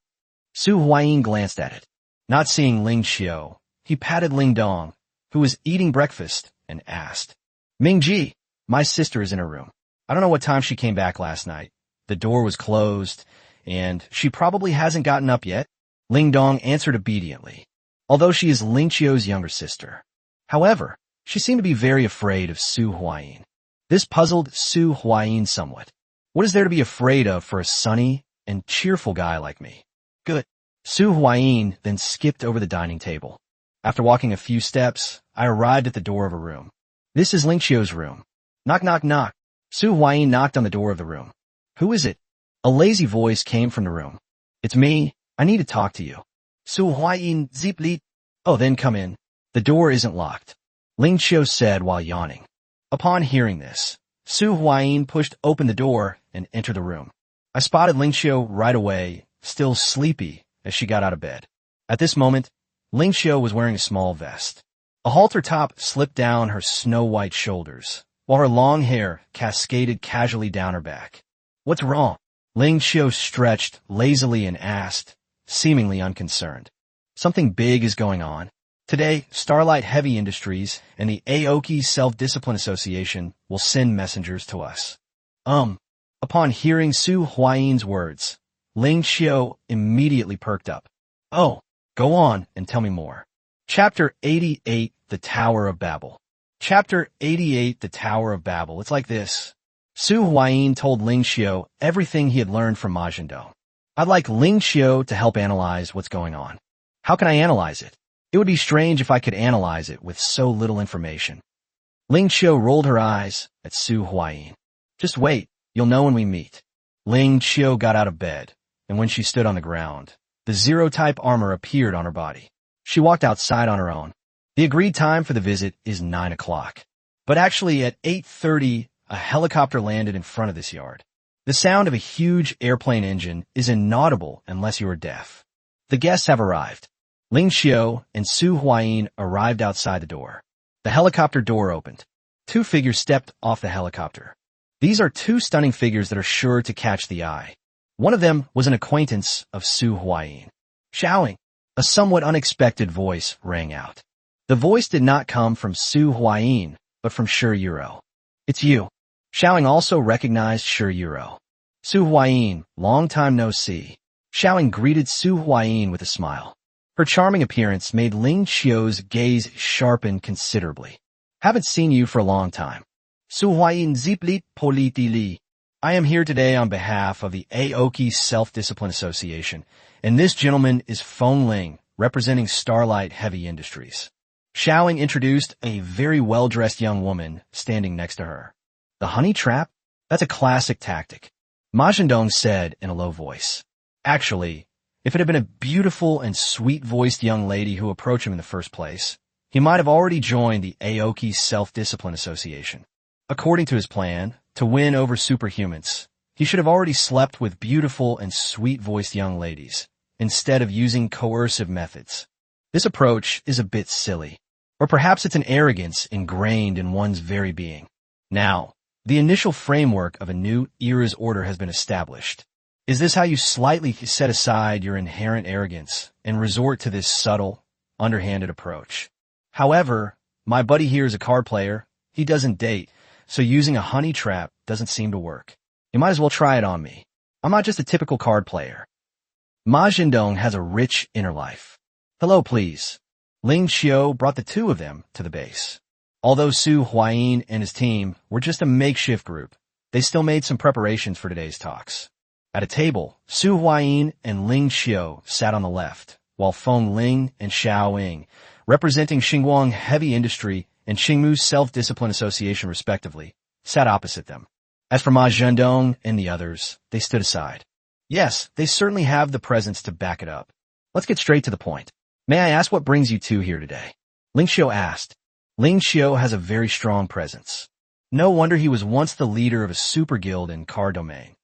Su Huayin glanced at it. Not seeing Ling Xiao, he patted Ling Dong, who was eating breakfast, and asked, Mingji, my sister is in her room. I don't know what time she came back last night. The door was closed, and she probably hasn't gotten up yet. Ling Dong answered obediently, although she is Ling Xiao's younger sister. However, she seemed to be very afraid of Su Huayin. This puzzled Su Huayin somewhat. What is there to be afraid of for a sunny and cheerful guy like me? Good. Su Huayin then skipped over the dining table. After walking a few steps, I arrived at the door of a room. This is Ling Xiao's room. Knock, knock, knock. Su Huayin knocked on the door of the room. Who is it? A lazy voice came from the room. It's me. I need to talk to you. Su Huayin zipli. Oh, then come in. The door isn't locked, Ling Xiao said while yawning. Upon hearing this, Su Huayin pushed open the door and entered the room. I spotted Ling Xiao right away, still sleepy, as she got out of bed. At this moment, Ling Xiao was wearing a small vest. A halter top slipped down her snow-white shoulders, while her long hair cascaded casually down her back. What's wrong? Ling Xiao stretched lazily and asked, seemingly unconcerned. Something big is going on. Today, Starlight Heavy Industries and the Aoki Self-Discipline Association will send messengers to us. Upon hearing Su Huayin's words, Ling Xiao immediately perked up. Oh, go on and tell me more. Chapter 88, The Tower of Babel. Chapter 88, The Tower of Babel. It's like this. Su Huayin told Ling Xiao everything he had learned from Ma Zhendong. I'd like Ling Xiao to help analyze what's going on. How can I analyze it? It would be strange if I could analyze it with so little information. Ling Xiao rolled her eyes at Su Huayin. Just wait, you'll know when we meet. Ling Xiao got out of bed, and when she stood on the ground, the zero-type armor appeared on her body. She walked outside on her own. The agreed time for the visit is 9 o'clock. But actually at 8:30, a helicopter landed in front of this yard. The sound of a huge airplane engine is inaudible unless you are deaf. The guests have arrived. Ling Xiao and Su Huayin arrived outside the door. The helicopter door opened. Two figures stepped off the helicopter. These are two stunning figures that are sure to catch the eye. One of them was an acquaintance of Su Huayin. Xiaoing. A somewhat unexpected voice rang out. The voice did not come from Su Huayin, but from Shi Yuro. It's you. Xiaoing also recognized Shi Yuro. Su Huayin, long time no see. Xiaoing greeted Su Huayin with a smile. Her charming appearance made Ling Xiao's gaze sharpen considerably. Haven't seen you for a long time. Su Huayin zipli politi li. I am here today on behalf of the Aoki Self-Discipline Association, and this gentleman is Feng Ling, representing Starlight Heavy Industries. Xiaoing introduced a very well-dressed young woman standing next to her. The honey trap? That's a classic tactic, Ma Zhendong said in a low voice. Actually, if it had been a beautiful and sweet-voiced young lady who approached him in the first place, he might have already joined the Aoki Self-Discipline Association. According to his plan, to win over superhumans, he should have already slept with beautiful and sweet-voiced young ladies, instead of using coercive methods. This approach is a bit silly, or perhaps it's an arrogance ingrained in one's very being. Now, the initial framework of a new era's order has been established. Is this how you slightly set aside your inherent arrogance and resort to this subtle, underhanded approach? However, my buddy here is a card player. He doesn't date, so using a honey trap doesn't seem to work. You might as well try it on me. I'm not just a typical card player. Ma Zhendong has a rich inner life. Hello, please. Ling Xiao brought the two of them to the base. Although Su Huayin and his team were just a makeshift group, they still made some preparations for today's talks. At a table, Su Huayin and Ling Xiao sat on the left, while Feng Ling and Xiao Ying, representing Xinguang Heavy Industry and Xingmu Self-Discipline Association respectively, sat opposite them. As for Ma Zhendong and the others, they stood aside. Yes, they certainly have the presence to back it up. Let's get straight to the point. May I ask what brings you two here today? Ling Xiao asked. Ling Xiao has a very strong presence. No wonder he was once the leader of a super guild in card domain.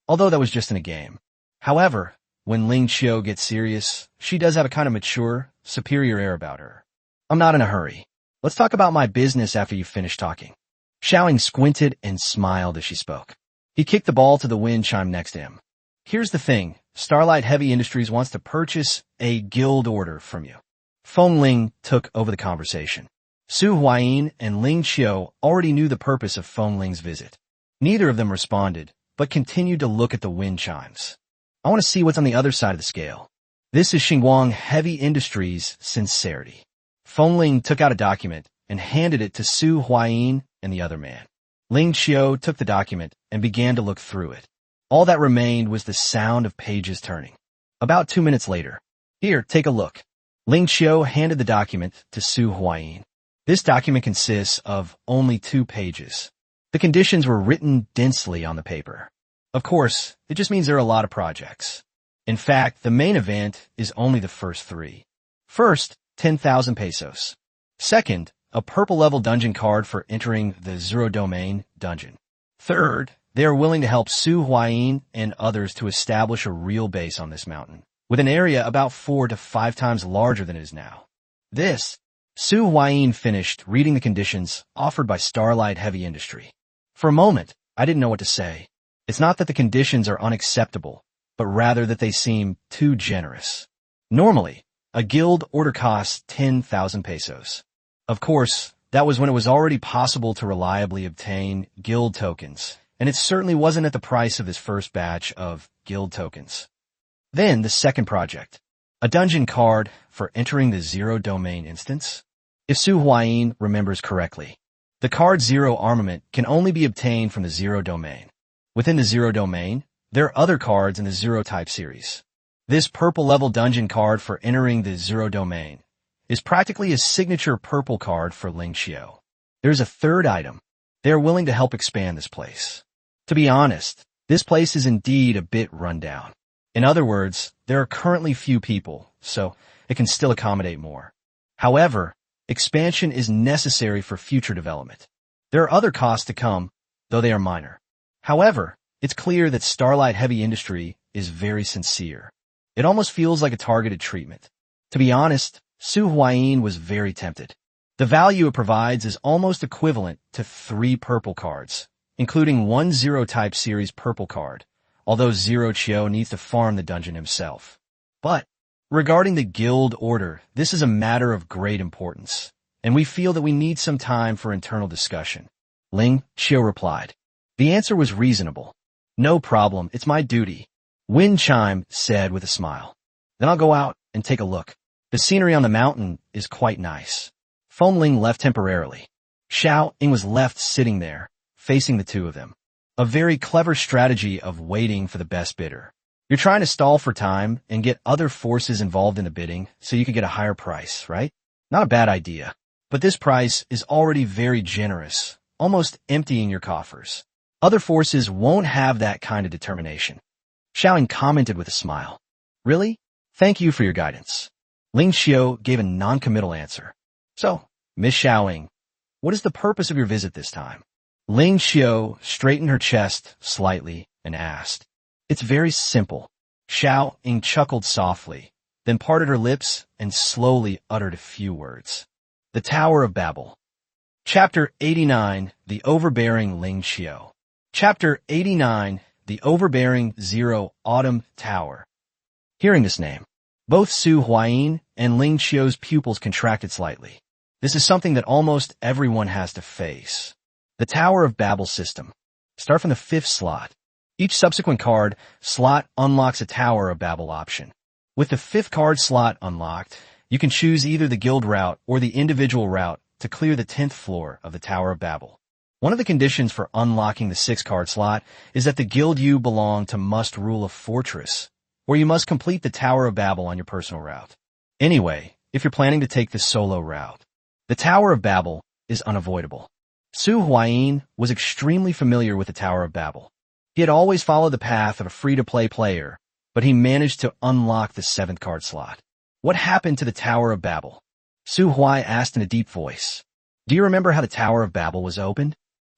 Although that was just in a game. However, when Ling Xiao gets serious, she does have a kind of mature, superior air about her. I'm not in a hurry. Let's talk about my business after you finish talking. Xiaoying squinted and smiled as she spoke. He kicked the ball to the wind chime next to him. Here's the thing. Starlight Heavy Industries wants to purchase a guild order from you. Feng Ling took over the conversation. Su Huayin and Ling Qiu already knew the purpose of Feng Ling's visit. Neither of them responded, but continued to look at the wind chimes. I want to see what's on the other side of the scale. This is Xinguang Heavy Industries' sincerity. Feng Ling took out a document and handed it to Su Huayin and the other man. Ling Qiu took the document and began to look through it. All that remained was the sound of pages turning. About 2 minutes later, "Here, take a look." Ling Qiu handed the document to Su Huayin. This document consists of only 2 pages. The conditions were written densely on the paper. Of course, it just means there are a lot of projects. In fact, the main event is only the first 3. First, 10,000 pesos. Second, a purple-level dungeon card for entering the Zero Domain dungeon. Third, they are willing to help Su Huayin and others to establish a real base on this mountain, with an area about 4 to 5 times larger than it is now. Su Huayin finished reading the conditions offered by Starlight Heavy Industry. For a moment, I didn't know what to say. It's not that the conditions are unacceptable, but rather that they seem too generous. Normally, a guild order costs 10,000 pesos. Of course, that was when it was already possible to reliably obtain guild tokens, and it certainly wasn't at the price of his first batch of guild tokens. Then the second project, a dungeon card for entering the Zero Domain instance. If Su Huayin remembers correctly, the card Zero Armament can only be obtained from the Zero Domain. Within the Zero Domain, there are other cards in the Zero Type series. This purple-level dungeon card for entering the Zero Domain is practically a signature purple card for Ling Qiu. There's a third item. They are willing to help expand this place. To be honest, this place is indeed a bit rundown. In other words, there are currently few people, so it can still accommodate more. However, expansion is necessary for future development. There are other costs to come, though they are minor. However, it's clear that Starlight Heavy Industry is very sincere. It almost feels like a targeted treatment. To be honest, Su Huayin was very tempted. The value it provides is almost equivalent to 3 purple cards, including 1 Zero Type series purple card, although Zero Qiu needs to farm the dungeon himself. But regarding the guild order, this is a matter of great importance, and we feel that we need some time for internal discussion. Ling Qiu replied. The answer was reasonable. No problem, it's my duty. Wind Chime said with a smile. Then I'll go out and take a look. The scenery on the mountain is quite nice. Feng Ling left temporarily. Xiaoying was left sitting there, facing the two of them. A very clever strategy of waiting for the best bidder. You're trying to stall for time and get other forces involved in the bidding so you can get a higher price, right? Not a bad idea. But this price is already very generous, almost emptying your coffers. Other forces won't have that kind of determination. Xiaoying commented with a smile. Really? Thank you for your guidance. Ling Qiu gave a non-committal answer. So, Miss Xiaoying, what is the purpose of your visit this time? Ling Qiu straightened her chest slightly and asked. It's very simple. Xiaoying chuckled softly, then parted her lips and slowly uttered a few words. The Tower of Babel. Chapter 89, The Overbearing Ling Qiu. Chapter 89, The Overbearing Zero Autumn Tower. Hearing this name, both Su Huayin and Ling Qiu's pupils contracted slightly. This is something that almost everyone has to face. The Tower of Babel system. Start from the 5th slot. Each subsequent card slot unlocks a Tower of Babel option. With the 5th card slot unlocked, you can choose either the guild route or the individual route to clear the 10th floor of the Tower of Babel. One of the conditions for unlocking the 6th card slot is that the guild you belong to must rule a fortress, or you must complete the Tower of Babel on your personal route. Anyway, if you're planning to take the solo route, the Tower of Babel is unavoidable. Su Huayin was extremely familiar with the Tower of Babel. He had always followed the path of a free-to-play player, but he managed to unlock the 7th card slot. What happened to the Tower of Babel? Su Huai asked in a deep voice. Do you remember how the Tower of Babel was opened?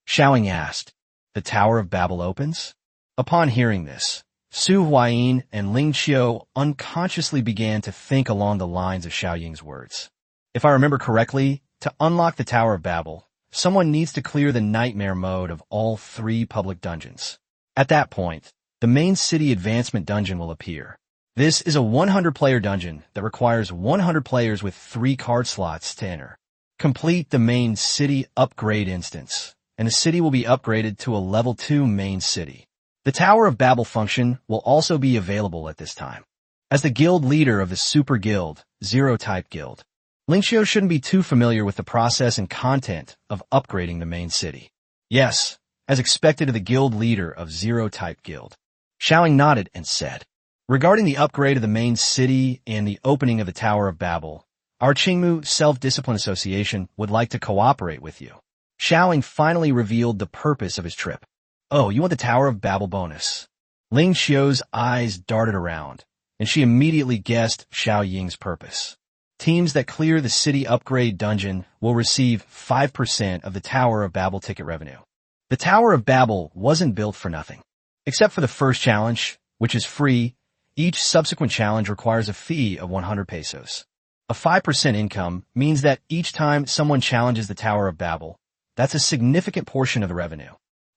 Xiaoying asked. The Tower of Babel opens? Upon hearing this, Su Huayin and Ling Qiu unconsciously began to think along the lines of Xiaoying's words. If I remember correctly, To unlock the Tower of Babel, someone needs to clear the nightmare mode of all 3 public dungeons. At that point, the main city advancement dungeon will appear. This is a 100-player dungeon that requires 100 players with 3 card slots to enter. Complete the main city upgrade instance, and the city will be upgraded to a level 2 main city. The Tower of Babel function will also be available at this time. As the guild leader of the Super Guild, Zero Type Guild, Lingxiu shouldn't be too familiar with the process and content of upgrading the main city. Yes, as expected of the guild leader of Zero Type Guild. Xiaoying nodded and said, regarding the upgrade of the main city and the opening of the Tower of Babel, our Qingmu Self-Discipline Association would like to cooperate with you. Xiaoying finally revealed the purpose of his trip. Oh, you want the Tower of Babel bonus? Lingxiu's eyes darted around, and she immediately guessed Xiaoying's purpose. Teams that clear the city upgrade dungeon will receive 5% of the Tower of Babel ticket revenue. The Tower of Babel wasn't built for nothing. Except for the first challenge, which is free, each subsequent challenge requires a fee of 100 pesos. A 5% income means that each time someone challenges the Tower of Babel, that's a significant portion of the revenue.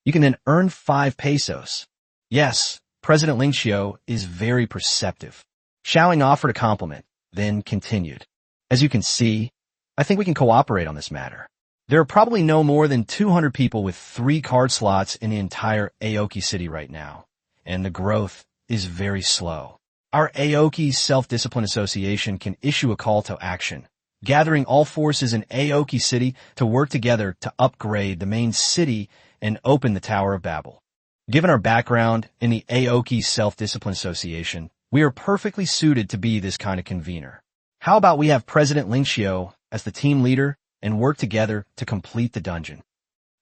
You can then earn 5 pesos. Yes, President Lingxiu is very perceptive. Xiaoying offered a compliment, then continued. As you can see, I think we can cooperate on this matter. There are probably no more than 200 people with 3 card slots in the entire Aoki city right now, and the growth is very slow. Our Aoki Self-Discipline Association can issue a call to action, gathering all forces in Aoki City to work together to upgrade the main city and open the Tower of Babel. Given our background in the Aoki Self-Discipline Association, we are perfectly suited to be this kind of convener. How about we have President Lingxiu as the team leader and work together to complete the dungeon?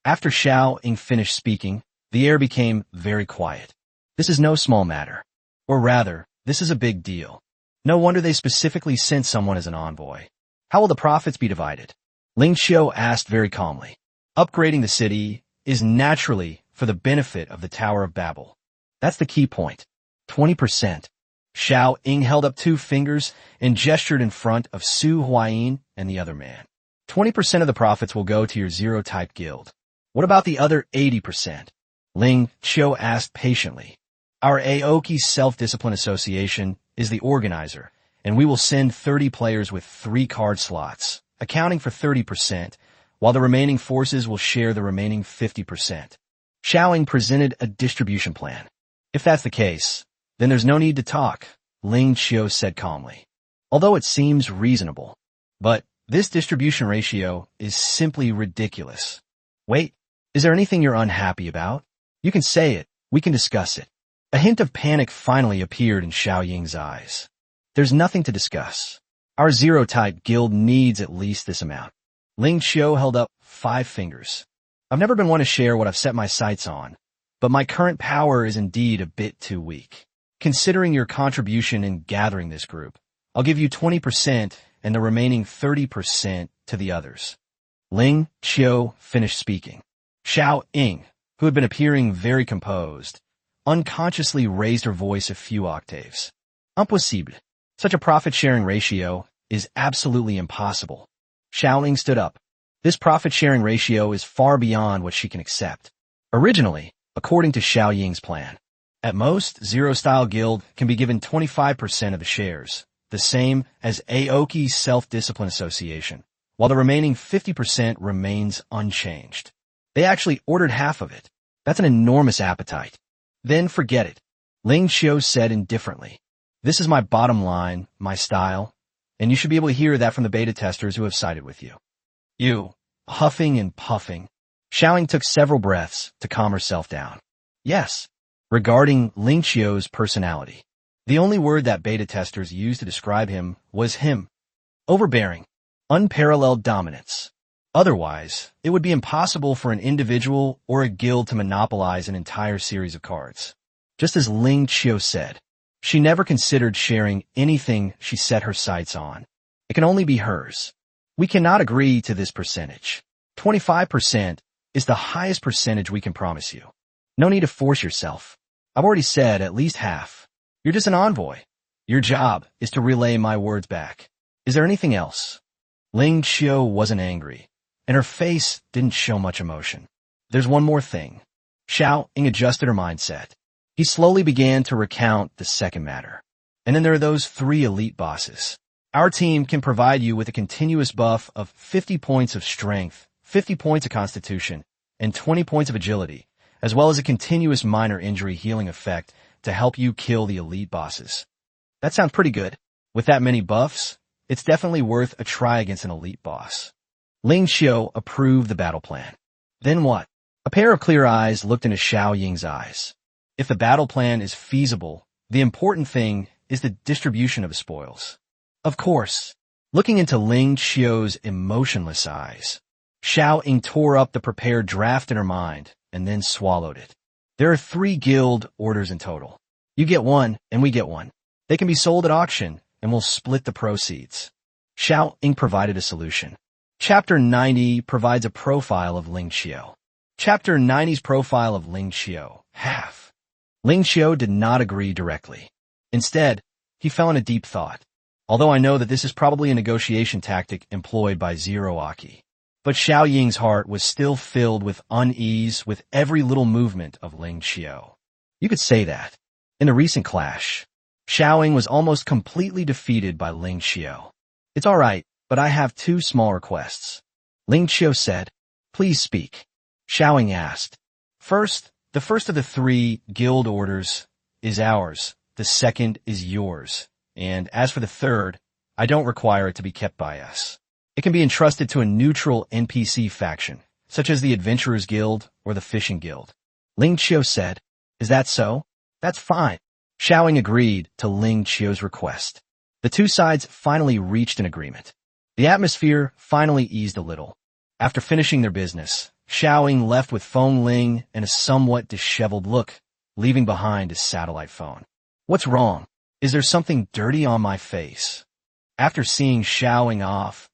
After Xiaoying finished speaking, the air became very quiet. This is no small matter. Or rather, this is a big deal. No wonder they specifically sent someone as an envoy. How will the profits be divided? Lingxiu asked very calmly. Upgrading the city is naturally for the benefit of the Tower of Babel. That's the key point. 20%. Xiaoying held up 2 fingers and gestured in front of Su Huayin and the other man. 20% of the profits will go to your Zero-Type Guild. What about the other 80%? Lingxiu asked patiently. Our Aoki Self-Discipline Association is the organizer, and we will send 30 players with 3 card slots, accounting for 30%, while the remaining forces will share the remaining 50%. Xiaoying presented a distribution plan. If that's the case, then there's no need to talk, Lingxiu said calmly. Although it seems reasonable. But this distribution ratio is simply ridiculous. Wait, is there anything you're unhappy about? You can say it. We can discuss it. A hint of panic finally appeared in Xiaoying's eyes. There's nothing to discuss. Our Zero-Type Guild needs at least this amount. Lingxiu held up 5 fingers. I've never been one to share what I've set my sights on, but my current power is indeed a bit too weak. Considering your contribution in gathering this group, I'll give you 20% and the remaining 30% to the others. Lingxiu finished speaking. Xiaoying, who had been appearing very composed, unconsciously raised her voice a few octaves. Impossible. Such a profit-sharing ratio is absolutely impossible. Xiaoying stood up. This profit-sharing ratio is far beyond what she can accept. Originally, according to Xiaoying's plan, at most, Zero-Style Guild can be given 25% of the shares, the same as Aoki Self-Discipline Association, while the remaining 50% remains unchanged. They actually ordered half of it. That's an enormous appetite. Then forget it, Lingxiu said indifferently. This is my bottom line, my style, and you should be able to hear that from the beta testers who have sided with you. You, huffing and puffing. Xiaoying took several breaths to calm herself down. Yes. Regarding Lingxiu's personality, the only word that beta testers used to describe him was him. Overbearing. Unparalleled dominance. Otherwise, it would be impossible for an individual or a guild to monopolize an entire series of cards. Just as Lingxiu said, she never considered sharing anything she set her sights on. It can only be hers. We cannot agree to this percentage. 25% is the highest percentage we can promise you. No need to force yourself. I've already said at least half. You're just an envoy. Your job is to relay my words back. Is there anything else? Ling Qiu wasn't angry, and her face didn't show much emotion. There's one more thing. Xiao Ying adjusted her mindset. He slowly began to recount the second matter. And then there are those 3 elite bosses. Our team can provide you with a continuous buff of 50 points of strength, 50 points of constitution, and 20 points of agility, as well as a continuous minor injury healing effect to help you kill the elite bosses. That sounds pretty good. With that many buffs, it's definitely worth a try against an elite boss. Ling Qiu approved the battle plan. Then what? A pair of clear eyes looked into Xiao Ying's eyes. If the battle plan is feasible, the important thing is the distribution of the spoils. Of course. Looking into Ling Qiu's emotionless eyes, Xiao Ying tore up the prepared draft in her mind and then swallowed it. There are 3 guild orders in total. You get one, and we get one. They can be sold at auction, and we'll split the proceeds. Xiao Ying provided a solution. Chapter 90 provides a profile of Ling Qiu. Chapter 90's profile of Ling Qiu, half. Ling Qiu did not agree directly. Instead, he fell in a deep thought. Although I know that this is probably a negotiation tactic employed by Zero Aki. But Xiao Ying's heart was still filled with unease with every little movement of Ling Qiu. You could say that. In the recent clash, Xiao Ying was almost completely defeated by Ling Qiu. It's alright, but I have 2 small requests. Ling Qiu said. Please speak. Xiao Ying asked. First, the first of the 3 guild orders is ours. The second is yours. And as for the third, I don't require it to be kept by us. It can be entrusted to a neutral NPC faction, such as the Adventurers Guild or the Fishing Guild. Ling Qiu said, Is that so? That's fine. Xiao Ying agreed to Ling Qiu's request. The 2 sides finally reached an agreement. The atmosphere finally eased a little. After finishing their business, Xiao Ying left with Feng Ling and a somewhat disheveled look, leaving behind his satellite phone. What's wrong? Is there something dirty on my face? After seeing Xiao Ying off,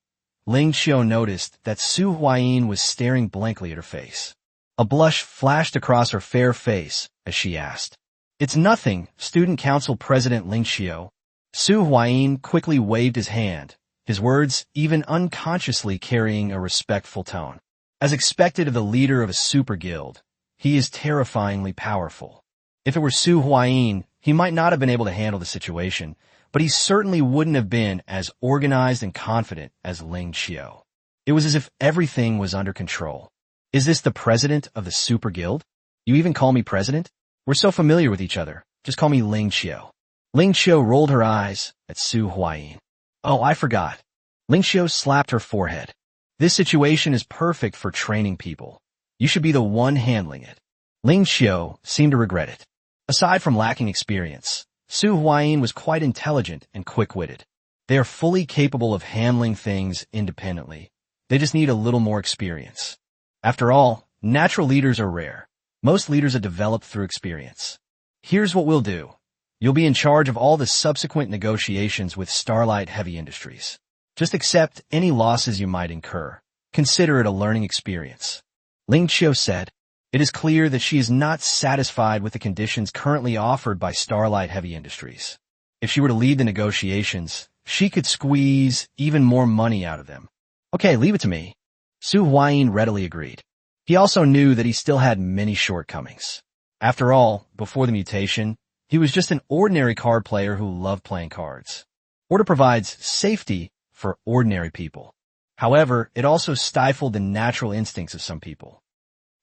Ling Qiu noticed that Su Huayin was staring blankly at her face. A blush flashed across her fair face as she asked. It's nothing, Student Council President Ling Qiu. Su Huayin quickly waved his hand, his words even unconsciously carrying a respectful tone. As expected of the leader of a super guild, he is terrifyingly powerful. If it were Su Huayin, he might not have been able to handle the situation, but he certainly wouldn't have been as organized and confident as Ling Qiu. It was as if everything was under control. Is this the president of the Super Guild? You even call me president? We're so familiar with each other. Just call me Ling Qiu. Ling Qiu rolled her eyes at Su Huayin. Oh, I forgot. Ling Qiu slapped her forehead. This situation is perfect for training people. You should be the one handling it. Ling Qiu seemed to regret it. Aside from lacking experience, Su Huayin was quite intelligent and quick-witted. They are fully capable of handling things independently. They just need a little more experience. After all, natural leaders are rare. Most leaders are developed through experience. Here's what we'll do. You'll be in charge of all the subsequent negotiations with Starlight Heavy Industries. Just accept any losses you might incur. Consider it a learning experience. Ling Qiu said. It is clear that she is not satisfied with the conditions currently offered by Starlight Heavy Industries. If she were to lead the negotiations, she could squeeze even more money out of them. Okay, leave it to me. Su Huayin readily agreed. He also knew that he still had many shortcomings. After all, before the mutation, he was just an ordinary card player who loved playing cards. Order provides safety for ordinary people. However, it also stifled the natural instincts of some people.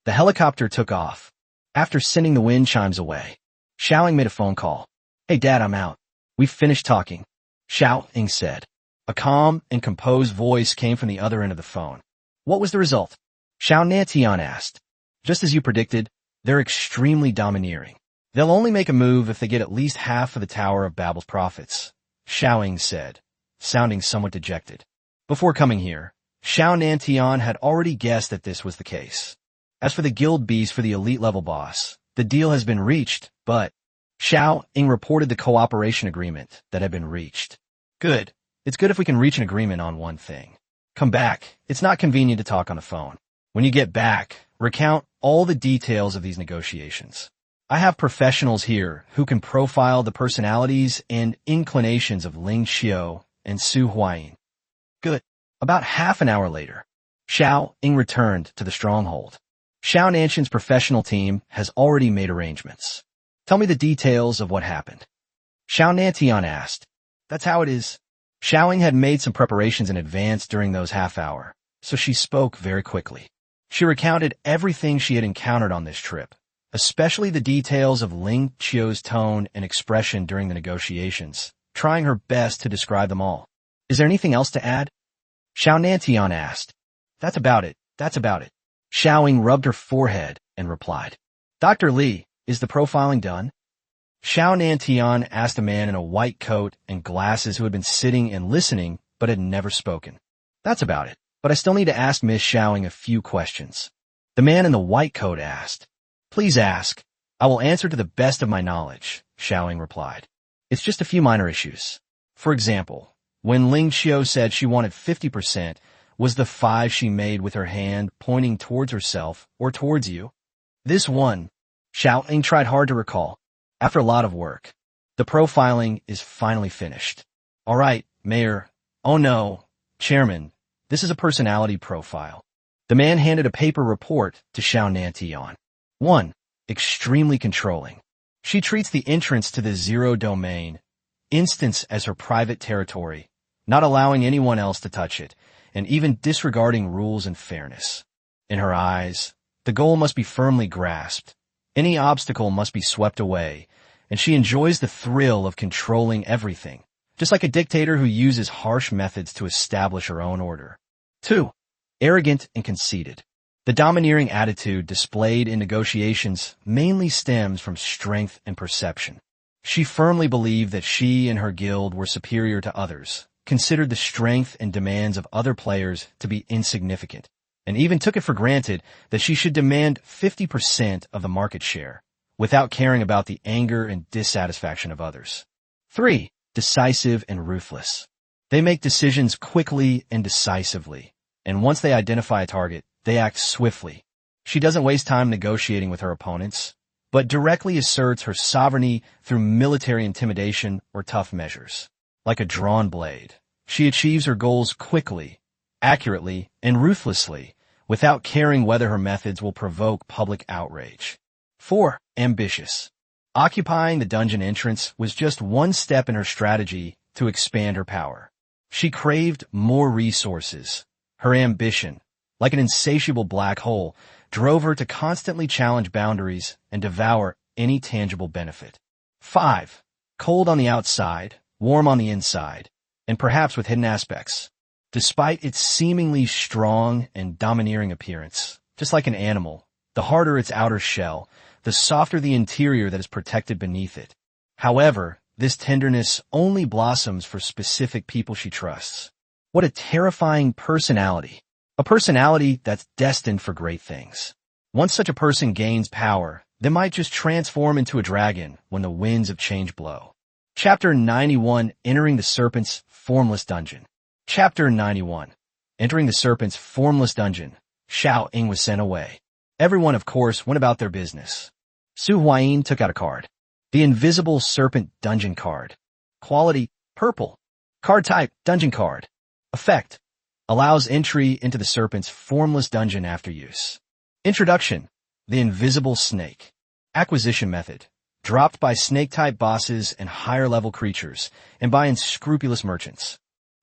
The helicopter took off. After sending the wind chimes away, Xiao Ying made a phone call. Hey Dad, I'm out. We've finished talking. Xiao Ying said. A calm and composed voice came from the other end of the phone. What was the result? Xiao Nantian asked. Just as you predicted, they're extremely domineering. They'll only make a move if they get at least half of the Tower of Babel's profits, Xiao Ying said, sounding somewhat dejected. Before coming here, Xiao Nantian had already guessed that this was the case. As for the guild beast for the elite level boss, the deal has been reached, but Xiao Ying reported the cooperation agreement that had been reached. Good. It's good if we can reach an agreement on one thing. Come back. It's not convenient to talk on the phone. When you get back, recount all the details of these negotiations. I have professionals here who can profile the personalities and inclinations of Ling Qiu and Su Huayin. Good. About half an hour later, Xiao Ying returned to the stronghold. Xiao Nanshan's professional team has already made arrangements. Tell me the details of what happened. Xiao Nantian asked. That's how it is. Xiao Ying had made some preparations in advance during those half hour, so she spoke very quickly. She recounted everything she had encountered on this trip, especially the details of Ling Qiu's tone and expression during the negotiations, trying her best to describe them all. Is there anything else to add? Xiao Nantian asked. That's about it. Xiao Ying rubbed her forehead and replied. Dr. Li, is the profiling done? Xiao Nantian asked a man in a white coat and glasses who had been sitting and listening but had never spoken. That's about it, but I still need to ask Miss Xiao Ying a few questions. The man in the white coat asked. Please ask. I will answer to the best of my knowledge, Xiao Ying replied. It's just a few minor issues. For example, when Ling Qiu said she wanted 50%, was the 5 she made with her hand pointing towards herself or towards you? This one, Xiao Ying tried hard to recall. After a lot of work, the profiling is finally finished. All right, Mayor. Oh no, Chairman, this is a personality profile. The man handed a paper report to Xiao Nantian. 1. Extremely controlling. She treats the entrance to the zero domain instance as her private territory, not allowing anyone else to touch it, and even disregarding rules and fairness. In her eyes, the goal must be firmly grasped. Any obstacle must be swept away, and she enjoys the thrill of controlling everything, just like a dictator who uses harsh methods to establish her own order. 2. Arrogant and conceited. The domineering attitude displayed in negotiations mainly stems from strength and perception. She firmly believed that she and her guild were superior to others, considered the strength and demands of other players to be insignificant, and even took it for granted that she should demand 50% of the market share, without caring about the anger and dissatisfaction of others. 3. Decisive and ruthless. They make decisions quickly and decisively, and once they identify a target, they act swiftly. She doesn't waste time negotiating with her opponents, but directly asserts her sovereignty through military intimidation or tough measures. Like a drawn blade, she achieves her goals quickly, accurately, and ruthlessly, without caring whether her methods will provoke public outrage. 4. Ambitious. Occupying the dungeon entrance was just one step in her strategy to expand her power. She craved more resources. Her ambition, like an insatiable black hole, drove her to constantly challenge boundaries and devour any tangible benefit. 5. Cold on the outside, warm on the inside, and perhaps with hidden aspects. Despite its seemingly strong and domineering appearance, just like an animal, the harder its outer shell, the softer the interior that is protected beneath it. However, this tenderness only blossoms for specific people she trusts. What a terrifying personality. A personality that's destined for great things. Once such a person gains power, they might just transform into a dragon when the winds of change blow. Chapter 91, Entering the Serpent's Formless Dungeon. Chapter 91. Entering the Serpent's Formless Dungeon. Xiao Ying was sent away. Everyone, of course, went about their business. Su Huayin took out a card. The Invisible Serpent Dungeon card. Quality, purple. Card type, dungeon card. Effect, allows entry into the serpent's formless dungeon after use. Introduction, the Invisible Snake. Acquisition method, dropped by snake-type bosses and higher-level creatures, and by unscrupulous merchants.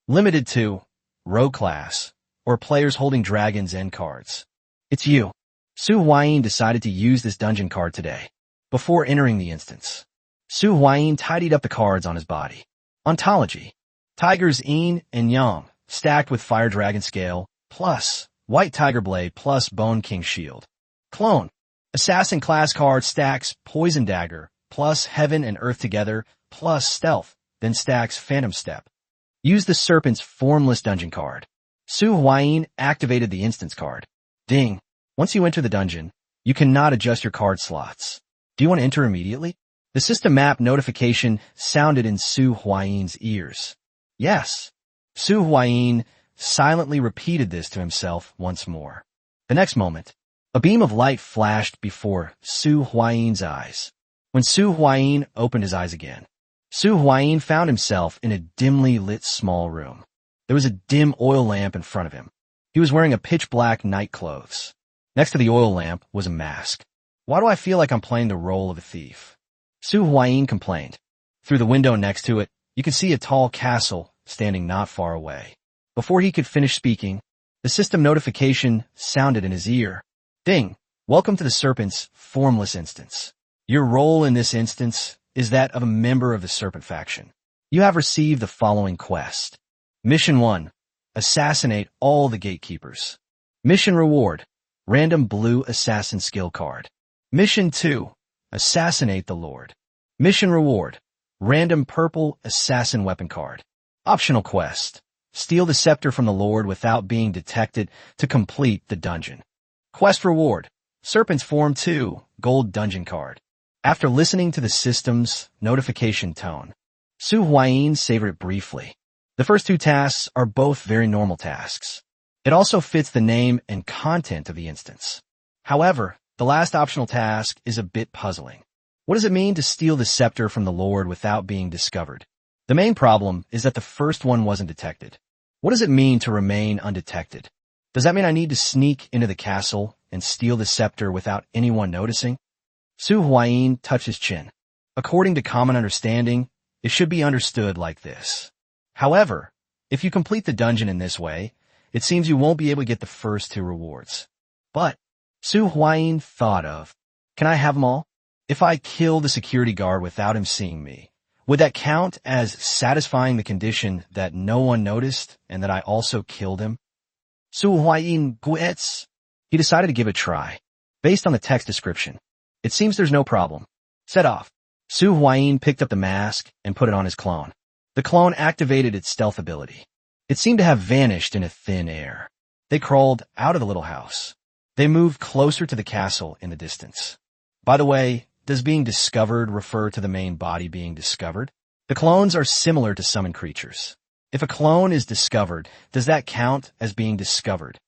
Limited to rogue class, or players holding Dragon's End cards. It's you. Su Huayin decided to use this dungeon card today. Before entering the instance, Su Huayin tidied up the cards on his body. Ontology, Tiger's Yin and Yang, stacked with Fire Dragon Scale, plus White Tiger Blade plus Bone King Shield. Clone, Assassin class card stacks Poison Dagger, plus Heaven and Earth together, plus Stealth, then stacks Phantom Step. Use the Serpent's Formless Dungeon card. Su Huayin activated the instance card. Ding. Once you enter the dungeon, you cannot adjust your card slots. Do you want to enter immediately? The system map notification sounded in Su Huayin's ears. Yes. Su Huayin silently repeated this to himself once more. The next moment, a beam of light flashed before Su Huayin's eyes. When Su Huayin opened his eyes again, Su Huayin found himself in a dimly lit small room. There was a dim oil lamp in front of him. He was wearing a pitch-black night clothes. Next to the oil lamp was a mask. Why do I feel like I'm playing the role of a thief? Su Huayin complained. Through the window next to it, you could see a tall castle standing not far away. Before he could finish speaking, the system notification sounded in his ear. Ding! Welcome to the Serpent's formless instance. Your role in this instance is that of a member of the Serpent faction. You have received the following quest. Mission 1. Assassinate all the gatekeepers. Mission reward. Random blue assassin skill card. Mission 2. Assassinate the Lord. Mission reward. Random purple assassin weapon card. Optional quest. Steal the scepter from the Lord without being detected to complete the dungeon. Quest reward. Serpent's Form 2 gold dungeon card. After listening to the system's notification tone, Su Huayin savored it briefly. The first two tasks are both very normal tasks. It also fits the name and content of the instance. However, the last optional task is a bit puzzling. What does it mean to steal the scepter from the Lord without being discovered? The main problem is that the first one wasn't detected. What does it mean to remain undetected? Does that mean I need to sneak into the castle and steal the scepter without anyone noticing? Su Huayin touched his chin. According to common understanding, it should be understood like this. However, if you complete the dungeon in this way, it seems you won't be able to get the first two rewards. But, Su Huayin thought of, can I have them all? If I kill the security guard without him seeing me, would that count as satisfying the condition that no one noticed and that I also killed him? Su Huayin guets. He decided to give it a try. Based on the text description, it seems there's no problem. Set off. Su Huayin picked up the mask and put it on his clone. The clone activated its stealth ability. It seemed to have vanished into thin air. They crawled out of the little house. They moved closer to the castle in the distance. By the way, does being discovered refer to the main body being discovered? The clones are similar to summoned creatures. If a clone is discovered, does that count as being discovered?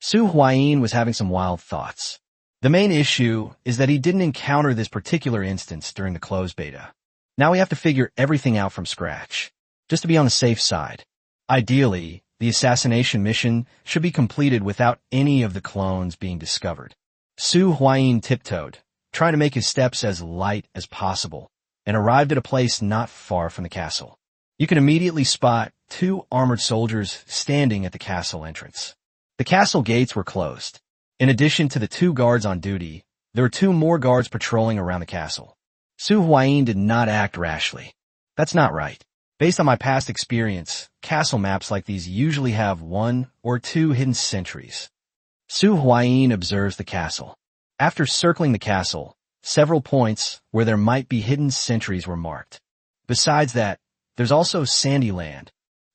Su Huayin was having some wild thoughts. The main issue is that he didn't encounter this particular instance during the closed beta. Now we have to figure everything out from scratch, just to be on the safe side. Ideally, the assassination mission should be completed without any of the clones being discovered. Su Huayin tiptoed, trying to make his steps as light as possible, and arrived at a place not far from the castle. You can immediately spot two armored soldiers standing at the castle entrance. The castle gates were closed. In addition to the two guards on duty, there were two more guards patrolling around the castle. Su Huayin did not act rashly. That's not right. Based on my past experience, castle maps like these usually have 1 or 2 hidden sentries. Su Huayin observes the castle. After circling the castle, several points where there might be hidden sentries were marked. Besides that, there's also sandy land,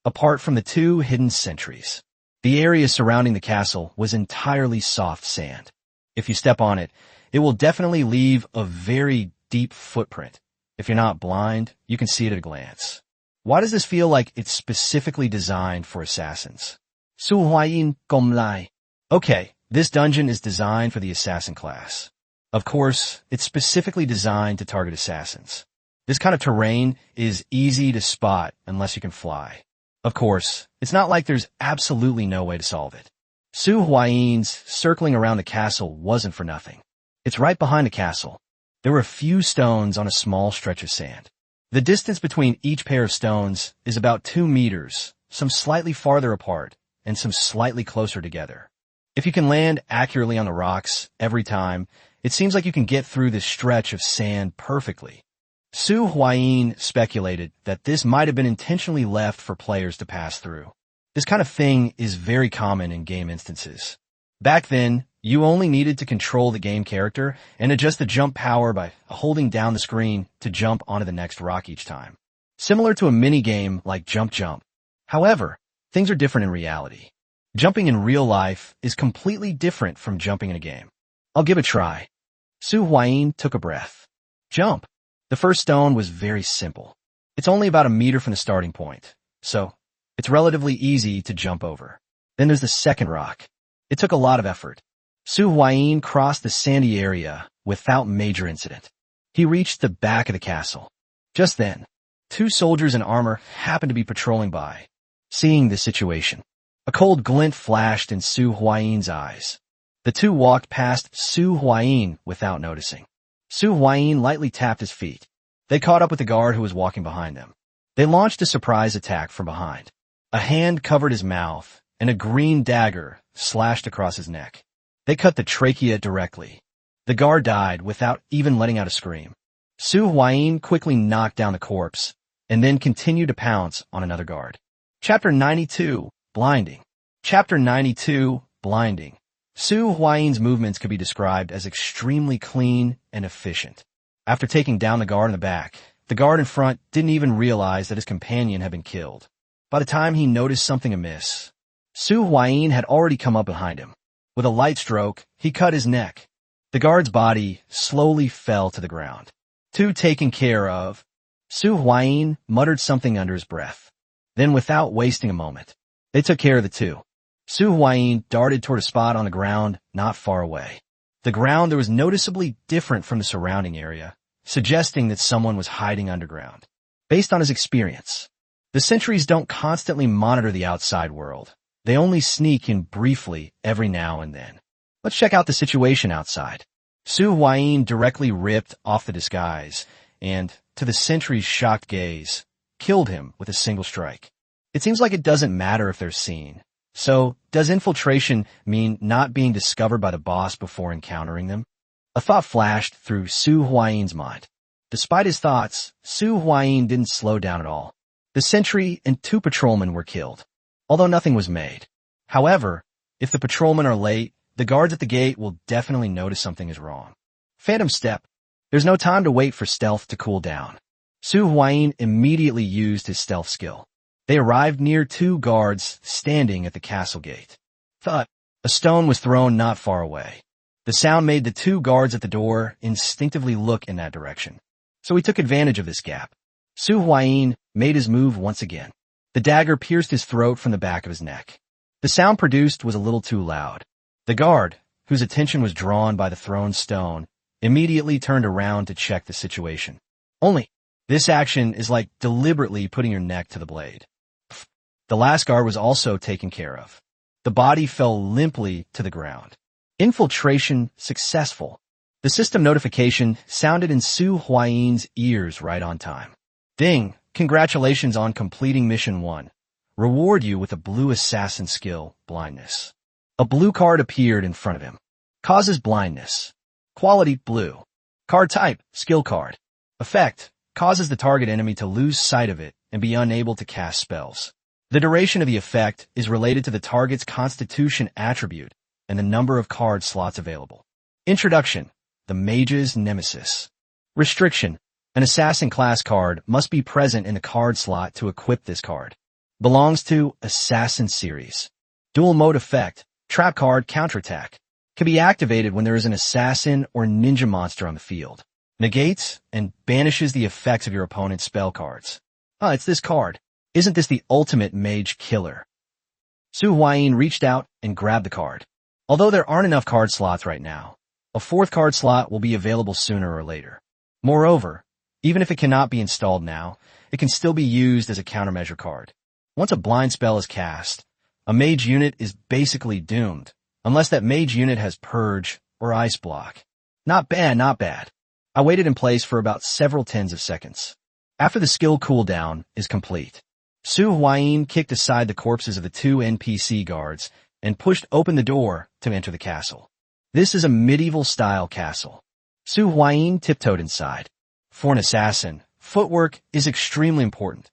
apart from the 2 hidden sentries. The area surrounding the castle was entirely soft sand. If you step on it, it will definitely leave a very deep footprint. If you're not blind, you can see it at a glance. Why does this feel like it's specifically designed for assassins? Su Huayin Gomlai. Okay, this dungeon is designed for the assassin class. Of course, it's specifically designed to target assassins. This kind of terrain is easy to spot unless you can fly. Of course, it's not like there's absolutely no way to solve it. Su Huayin's circling around the castle wasn't for nothing. It's right behind the castle. There were a few stones on a small stretch of sand. The distance between each pair of stones is about 2 meters, some slightly farther apart, and some slightly closer together. If you can land accurately on the rocks every time, it seems like you can get through this stretch of sand perfectly. Su Huayin speculated that this might have been intentionally left for players to pass through. This kind of thing is very common in game instances. Back then, you only needed to control the game character and adjust the jump power by holding down the screen to jump onto the next rock each time. Similar to a mini-game like Jump Jump. However, things are different in reality. Jumping in real life is completely different from jumping in a game. I'll give it a try. Su Huayin took a breath. Jump. The first stone was very simple. It's only about 1 meter from the starting point, so it's relatively easy to jump over. Then there's the second rock. It took a lot of effort. Su Huayin crossed the sandy area without major incident. He reached the back of the castle. Just then, 2 soldiers in armor happened to be patrolling by. Seeing the situation, a cold glint flashed in Su Huayi's eyes. The two walked past Su Huayi without noticing. Su Huayi lightly tapped his feet. They caught up with the guard who was walking behind them. They launched a surprise attack from behind. A hand covered his mouth, and a green dagger slashed across his neck. They cut the trachea directly. The guard died without even letting out a scream. Su Huayi quickly knocked down the corpse, and then continued to pounce on another guard. Chapter 92, Blinding. Chapter 92, Blinding. Su Huayi's movements could be described as extremely clean and efficient. After taking down the guard in the back, the guard in front didn't even realize that his companion had been killed. By the time he noticed something amiss, Su Huayi had already come up behind him. With a light stroke, he cut his neck. The guard's body slowly fell to the ground. Two taken care of. Su Huayi muttered something under his breath. Then, without wasting a moment, they took care of the two. Su Huayi darted toward a spot on the ground not far away. The ground there was noticeably different from the surrounding area, suggesting that someone was hiding underground. Based on his experience, the sentries don't constantly monitor the outside world. They only sneak in briefly every now and then. Let's check out the situation outside. Su Huayi directly ripped off the disguise and, to the sentry's shocked gaze, killed him with a single strike. It seems like it doesn't matter if they're seen. So, does infiltration mean not being discovered by the boss before encountering them? A thought flashed through Su Huayi's mind. Despite his thoughts, Su Huayi didn't slow down at all. The sentry and two patrolmen were killed, although nothing was made. However, if the patrolmen are late, the guards at the gate will definitely notice something is wrong. Phantom Step. There's no time to wait for stealth to cool down. Su Huayi immediately used his stealth skill. They arrived near two guards standing at the castle gate. Thud. A stone was thrown not far away. The sound made the two guards at the door instinctively look in that direction. So he took advantage of this gap. Su Huayi made his move once again. The dagger pierced his throat from the back of his neck. The sound produced was a little too loud. The guard, whose attention was drawn by the thrown stone, immediately turned around to check the situation. Only, this action is like deliberately putting your neck to the blade. The last guard was also taken care of. The body fell limply to the ground. Infiltration successful. The system notification sounded in Su Huayi's ears right on time. Ding! Congratulations on completing Mission 1. Reward you with a blue assassin skill, Blindness. A blue card appeared in front of him. Causes blindness. Quality, blue. Card type, skill card. Effect, causes the target enemy to lose sight of it and be unable to cast spells. The duration of the effect is related to the target's constitution attribute and the number of card slots available. Introduction, the Mage's Nemesis. Restriction, an assassin class card must be present in the card slot to equip this card. Belongs to Assassin series. Dual mode effect, trap card counterattack. Can be activated when there is an assassin or ninja monster on the field. Negates and banishes the effects of your opponent's spell cards. It's this card. Isn't this the ultimate mage killer? Su Huayi reached out and grabbed the card. Although there aren't enough card slots right now, a fourth card slot will be available sooner or later. Moreover, even if it cannot be installed now, it can still be used as a countermeasure card. Once a blind spell is cast, a mage unit is basically doomed, unless that mage unit has Purge or Ice Block. Not bad, not bad. I waited in place for about several tens of seconds. After the skill cooldown is complete, Su Huayi kicked aside the corpses of the two NPC guards and pushed open the door to enter the castle. This is a medieval-style castle. Su Huayi tiptoed inside. For an assassin, footwork is extremely important.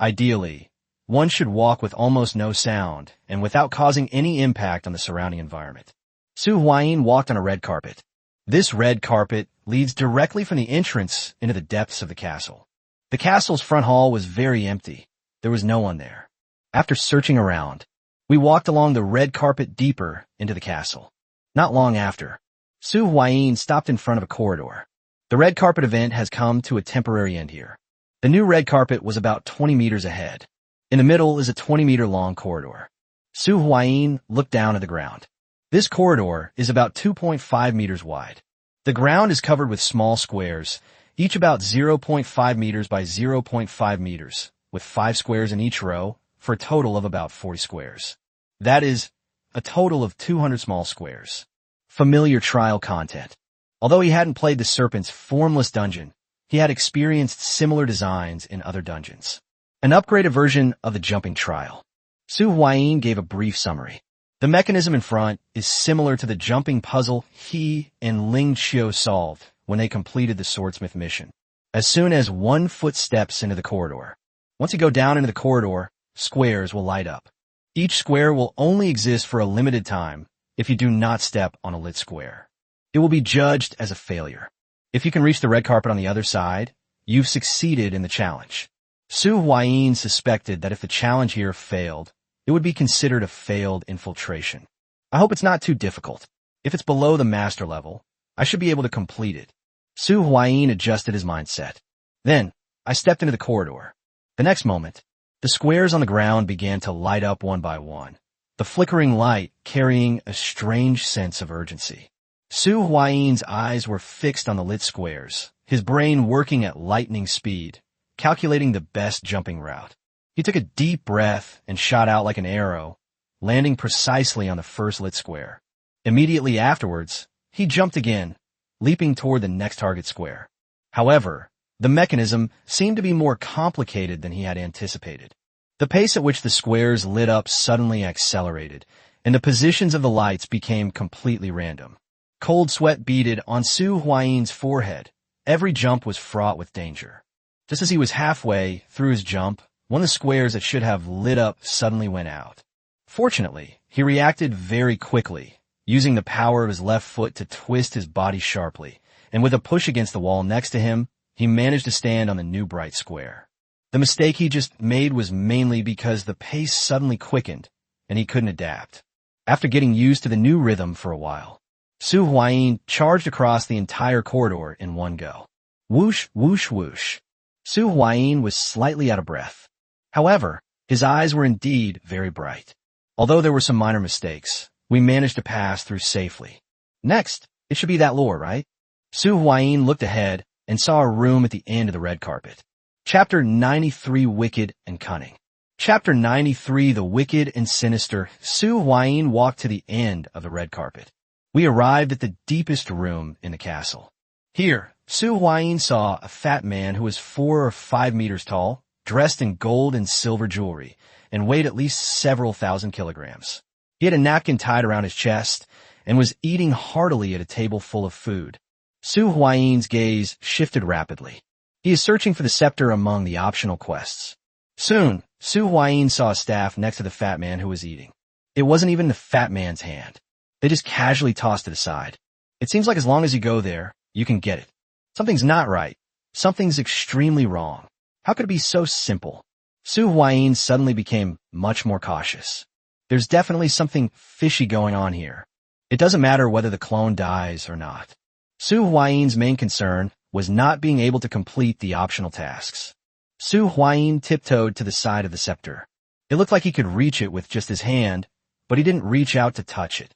Ideally, one should walk with almost no sound and without causing any impact on the surrounding environment. Su Huayi walked on a red carpet. This red carpet leads directly from the entrance into the depths of the castle. The castle's front hall was very empty. There was no one there. After searching around, we walked along the red carpet deeper into the castle. Not long after, Su Huayi stopped in front of a corridor. The red carpet event has come to a temporary end here. The new red carpet was about 20 meters ahead. In the middle is a 20-meter-long corridor. Su Huayi looked down at the ground. This corridor is about 2.5 meters wide. The ground is covered with small squares, each about 0.5 meters by 0.5 meters, with 5 squares in each row, for a total of about 40 squares. That is, a total of 200 small squares. Familiar trial content. Although he hadn't played the Serpent's formless dungeon, he had experienced similar designs in other dungeons. An upgraded version of the jumping trial. Su Huayin gave a brief summary. The mechanism in front is similar to the jumping puzzle he and Ling Qiu solved when they completed the Swordsmith mission. As soon as 1 foot steps into the corridor, once you go down into the corridor, squares will light up. Each square will only exist for a limited time if you do not step on a lit square. It will be judged as a failure. If you can reach the red carpet on the other side, you've succeeded in the challenge. Su Huayin suspected that if the challenge here failed, it would be considered a failed infiltration. I hope it's not too difficult. If it's below the master level, I should be able to complete it. Su Huayin adjusted his mindset. Then, I stepped into the corridor. The next moment, the squares on the ground began to light up one by one, the flickering light carrying a strange sense of urgency. Su Huayin's eyes were fixed on the lit squares, his brain working at lightning speed, calculating the best jumping route. He took a deep breath and shot out like an arrow, landing precisely on the first lit square. Immediately afterwards, he jumped again, leaping toward the next target square. However, the mechanism seemed to be more complicated than he had anticipated. The pace at which the squares lit up suddenly accelerated, and the positions of the lights became completely random. Cold sweat beaded on Su Huayin's forehead. Every jump was fraught with danger. Just as he was halfway through his jump, one of the squares that should have lit up suddenly went out. Fortunately, he reacted very quickly, using the power of his left foot to twist his body sharply, and with a push against the wall next to him, he managed to stand on the new bright square. The mistake he just made was mainly because the pace suddenly quickened, and he couldn't adapt. After getting used to the new rhythm for a while, Su Huayin charged across the entire corridor in one go. Whoosh, whoosh, whoosh. Su Huayin was slightly out of breath. However, his eyes were indeed very bright. Although there were some minor mistakes, we managed to pass through safely. Next, it should be that lore, right? Su Huayin looked ahead and saw a room at the end of the red carpet. Chapter 93, Wicked and Cunning. Chapter 93, The Wicked and Sinister. Su Huayin walked to the end of the red carpet. We arrived at the deepest room in the castle. Here, Su Huayin saw a fat man who was 4 or 5 meters tall, dressed in gold and silver jewelry, and weighed at least several thousand kilograms. He had a napkin tied around his chest and was eating heartily at a table full of food. Su Huayin's gaze shifted rapidly. He is searching for the scepter among the optional quests. Soon, Su Huayin saw a staff next to the fat man who was eating. It wasn't even the fat man's hand. They just casually tossed it aside. It seems like as long as you go there, you can get it. Something's not right. Something's extremely wrong. How could it be so simple? Su Huayin suddenly became much more cautious. There's definitely something fishy going on here. It doesn't matter whether the clone dies or not. Su Huayin's main concern was not being able to complete the optional tasks. Su Huayin tiptoed to the side of the scepter. It looked like he could reach it with just his hand, but he didn't reach out to touch it.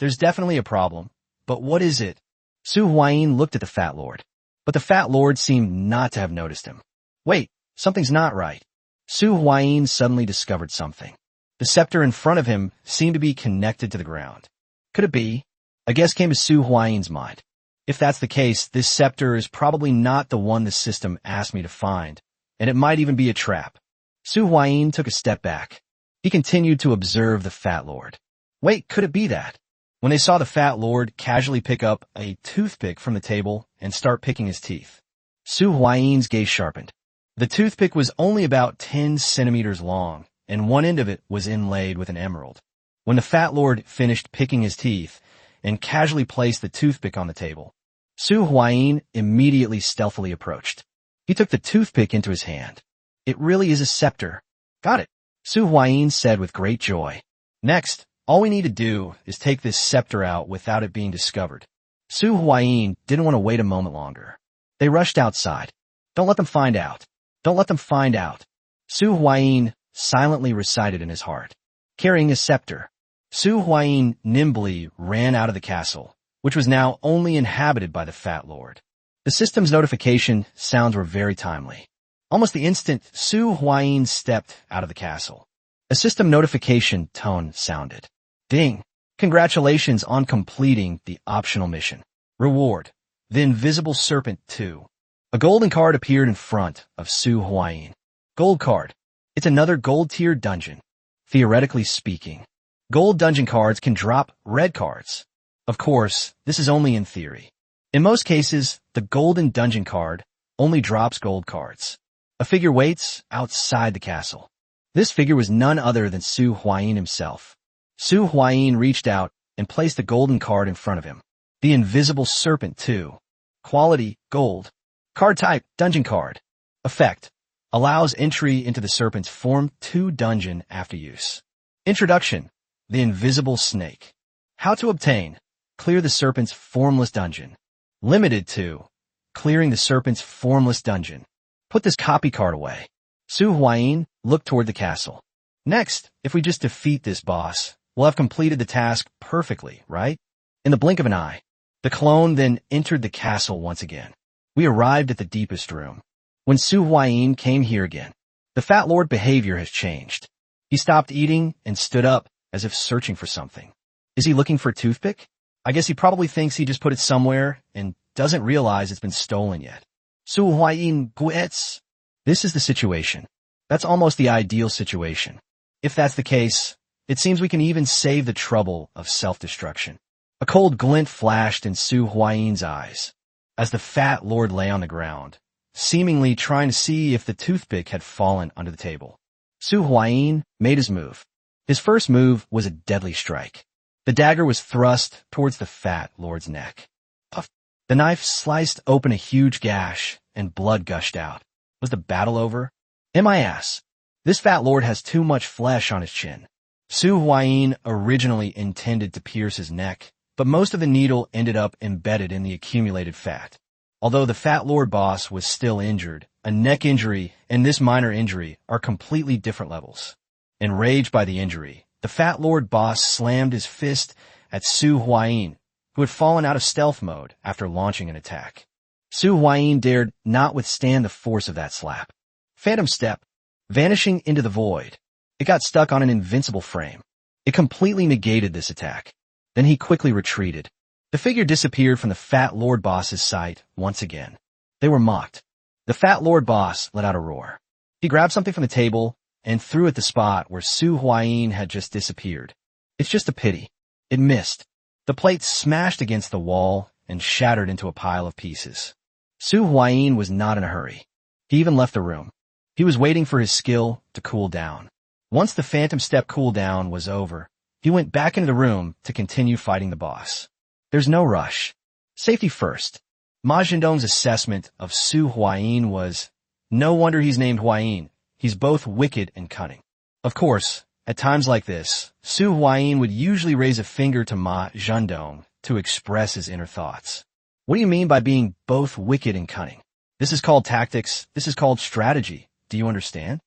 There's definitely a problem, but what is it? Su Huayin looked at the Fat Lord, but the Fat Lord seemed not to have noticed him. Wait, something's not right. Su Huayin suddenly discovered something. The scepter in front of him seemed to be connected to the ground. Could it be? A guess came to Su Huayin's mind. If that's the case, this scepter is probably not the one the system asked me to find, and it might even be a trap. Su Huayin took a step back. He continued to observe the Fat Lord. Wait, could it be that? When they saw the Fat Lord casually pick up a toothpick from the table and start picking his teeth, Su Huayin's gaze sharpened. The toothpick was only about 10 centimeters long, and one end of it was inlaid with an emerald. When the Fat Lord finished picking his teeth and casually placed the toothpick on the table, Su Huayin immediately stealthily approached. He took the toothpick into his hand. It really is a scepter. Got it, Su Huayin said with great joy. Next, all we need to do is take this scepter out without it being discovered. Su Huayin didn't want to wait a moment longer. They rushed outside. Don't let them find out. Don't let them find out. Su Huayin silently recited in his heart. Carrying his scepter, Su Huayin nimbly ran out of the castle, which was now only inhabited by the Fat Lord. The system's notification sounds were very timely. Almost the instant Su Huayin stepped out of the castle, A system notification tone sounded. Ding! Congratulations on completing the optional mission. Reward: The Invisible Serpent 2. A golden card appeared in front of Su Huayin. Gold card. It's another gold-tier dungeon. Theoretically speaking, gold dungeon cards can drop red cards. Of course, this is only in theory. In most cases, the golden dungeon card only drops gold cards. A figure waits outside the castle. This figure was none other than Su Huayin himself. Su Huayin reached out and placed the golden card in front of him. The Invisible Serpent 2. Quality: gold. Card type: dungeon card. Effect: allows entry into the Serpent's Form 2 dungeon after use. Introduction: the Invisible Snake. How to obtain: clear the Serpent's formless dungeon. Limited to clearing the Serpent's formless dungeon. Put this copy card away. Su Huayin looked toward the castle. Next, if we just defeat this boss, we'll have completed the task perfectly, right? In the blink of an eye, the clone then entered the castle once again. We arrived at the deepest room. When Su Huayin came here again, the Fat Lord behavior has changed. He stopped eating and stood up as if searching for something. Is he looking for a toothpick? I guess he probably thinks he just put it somewhere and doesn't realize it's been stolen yet. Su Huayin guets. This is the situation. That's almost the ideal situation. If that's the case, it seems we can even save the trouble of self-destruction. A cold glint flashed in Su Huayin's eyes as the Fat Lord lay on the ground, seemingly trying to see if the toothpick had fallen under the table. Su Huayin made his move. His first move was a deadly strike. The dagger was thrust towards the Fat Lord's neck. Puff! The knife sliced open a huge gash, and blood gushed out. Was the battle over? MIS. This Fat Lord has too much flesh on his chin. Su Huayin originally intended to pierce his neck, but most of the needle ended up embedded in the accumulated fat. Although the Fat Lord boss was still injured, a neck injury and this minor injury are completely different levels. Enraged by the injury, the Fat Lord boss slammed his fist at Su Huayin, who had fallen out of stealth mode after launching an attack. Su Huayin dared not withstand the force of that slap. Phantom Step, vanishing into the void. It got stuck on an invincible frame. It completely negated this attack. Then he quickly retreated. The figure disappeared from the Fat Lord boss's sight once again. They were mocked. The Fat Lord boss let out a roar. He grabbed something from the table and threw at the spot where Su Huayin had just disappeared. It's just a pity. It missed. The plate smashed against the wall and shattered into a pile of pieces. Su Huayin was not in a hurry. He even left the room. He was waiting for his skill to cool down. Once the Phantom Step cooldown was over, he went back into the room to continue fighting the boss. There's no rush. Safety first. Ma Zhendong's assessment of Su Huayin was, no wonder he's named Huayin. He's both wicked and cunning. Of course, at times like this, Su Huayin would usually raise a finger to Ma Zhendong to express his inner thoughts. What do you mean by being both wicked and cunning? This is called tactics. This is called strategy. Do you understand?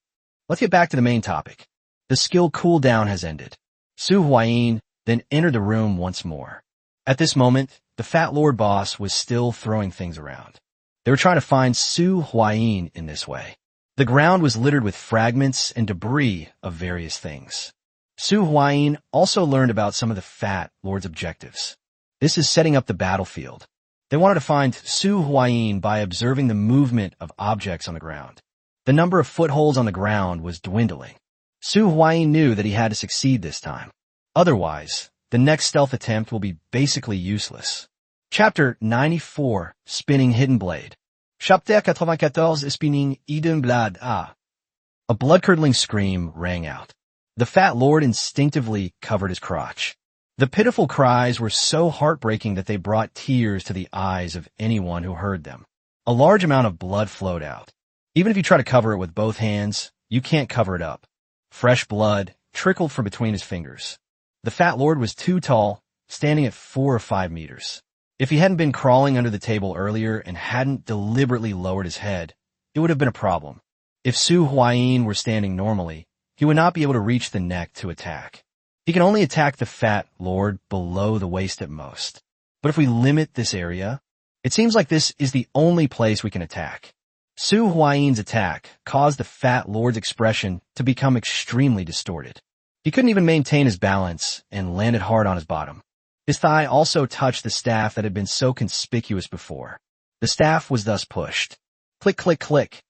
Let's get back to the main topic. The skill cooldown has ended. Su Huayin then entered the room once more. At this moment, the Fat Lord boss was still throwing things around. They were trying to find Su Huayin in this way. The ground was littered with fragments and debris of various things. Su Huayin also learned about some of the Fat Lord's objectives. This is setting up the battlefield. They wanted to find Su Huayin by observing the movement of objects on the ground. The number of footholds on the ground was dwindling. Su Huayin knew that he had to succeed this time. Otherwise, the next stealth attempt will be basically useless. Chapter 94, Spinning Hidden Blade. Chapitre 94, Spinning Hidden Blade. A blood-curdling scream rang out. The Fat Lord instinctively covered his crotch. The pitiful cries were so heartbreaking that they brought tears to the eyes of anyone who heard them. A large amount of blood flowed out. Even if you try to cover it with both hands, you can't cover it up. Fresh blood trickled from between his fingers. The Fat Lord was too tall, standing at 4 or 5 meters. If he hadn't been crawling under the table earlier and hadn't deliberately lowered his head, it would have been a problem. If Su Huayin were standing normally, he would not be able to reach the neck to attack. He can only attack the Fat Lord below the waist at most. But if we limit this area, it seems like this is the only place we can attack. Su Huayi's attack caused the Fat Lord's expression to become extremely distorted. He couldn't even maintain his balance and landed hard on his bottom. His thigh also touched the staff that had been so conspicuous before. The staff was thus pushed. Click, click, click.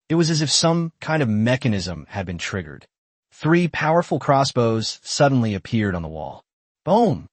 It was as if some kind of mechanism had been triggered. 3 powerful crossbows suddenly appeared on the wall. Boom!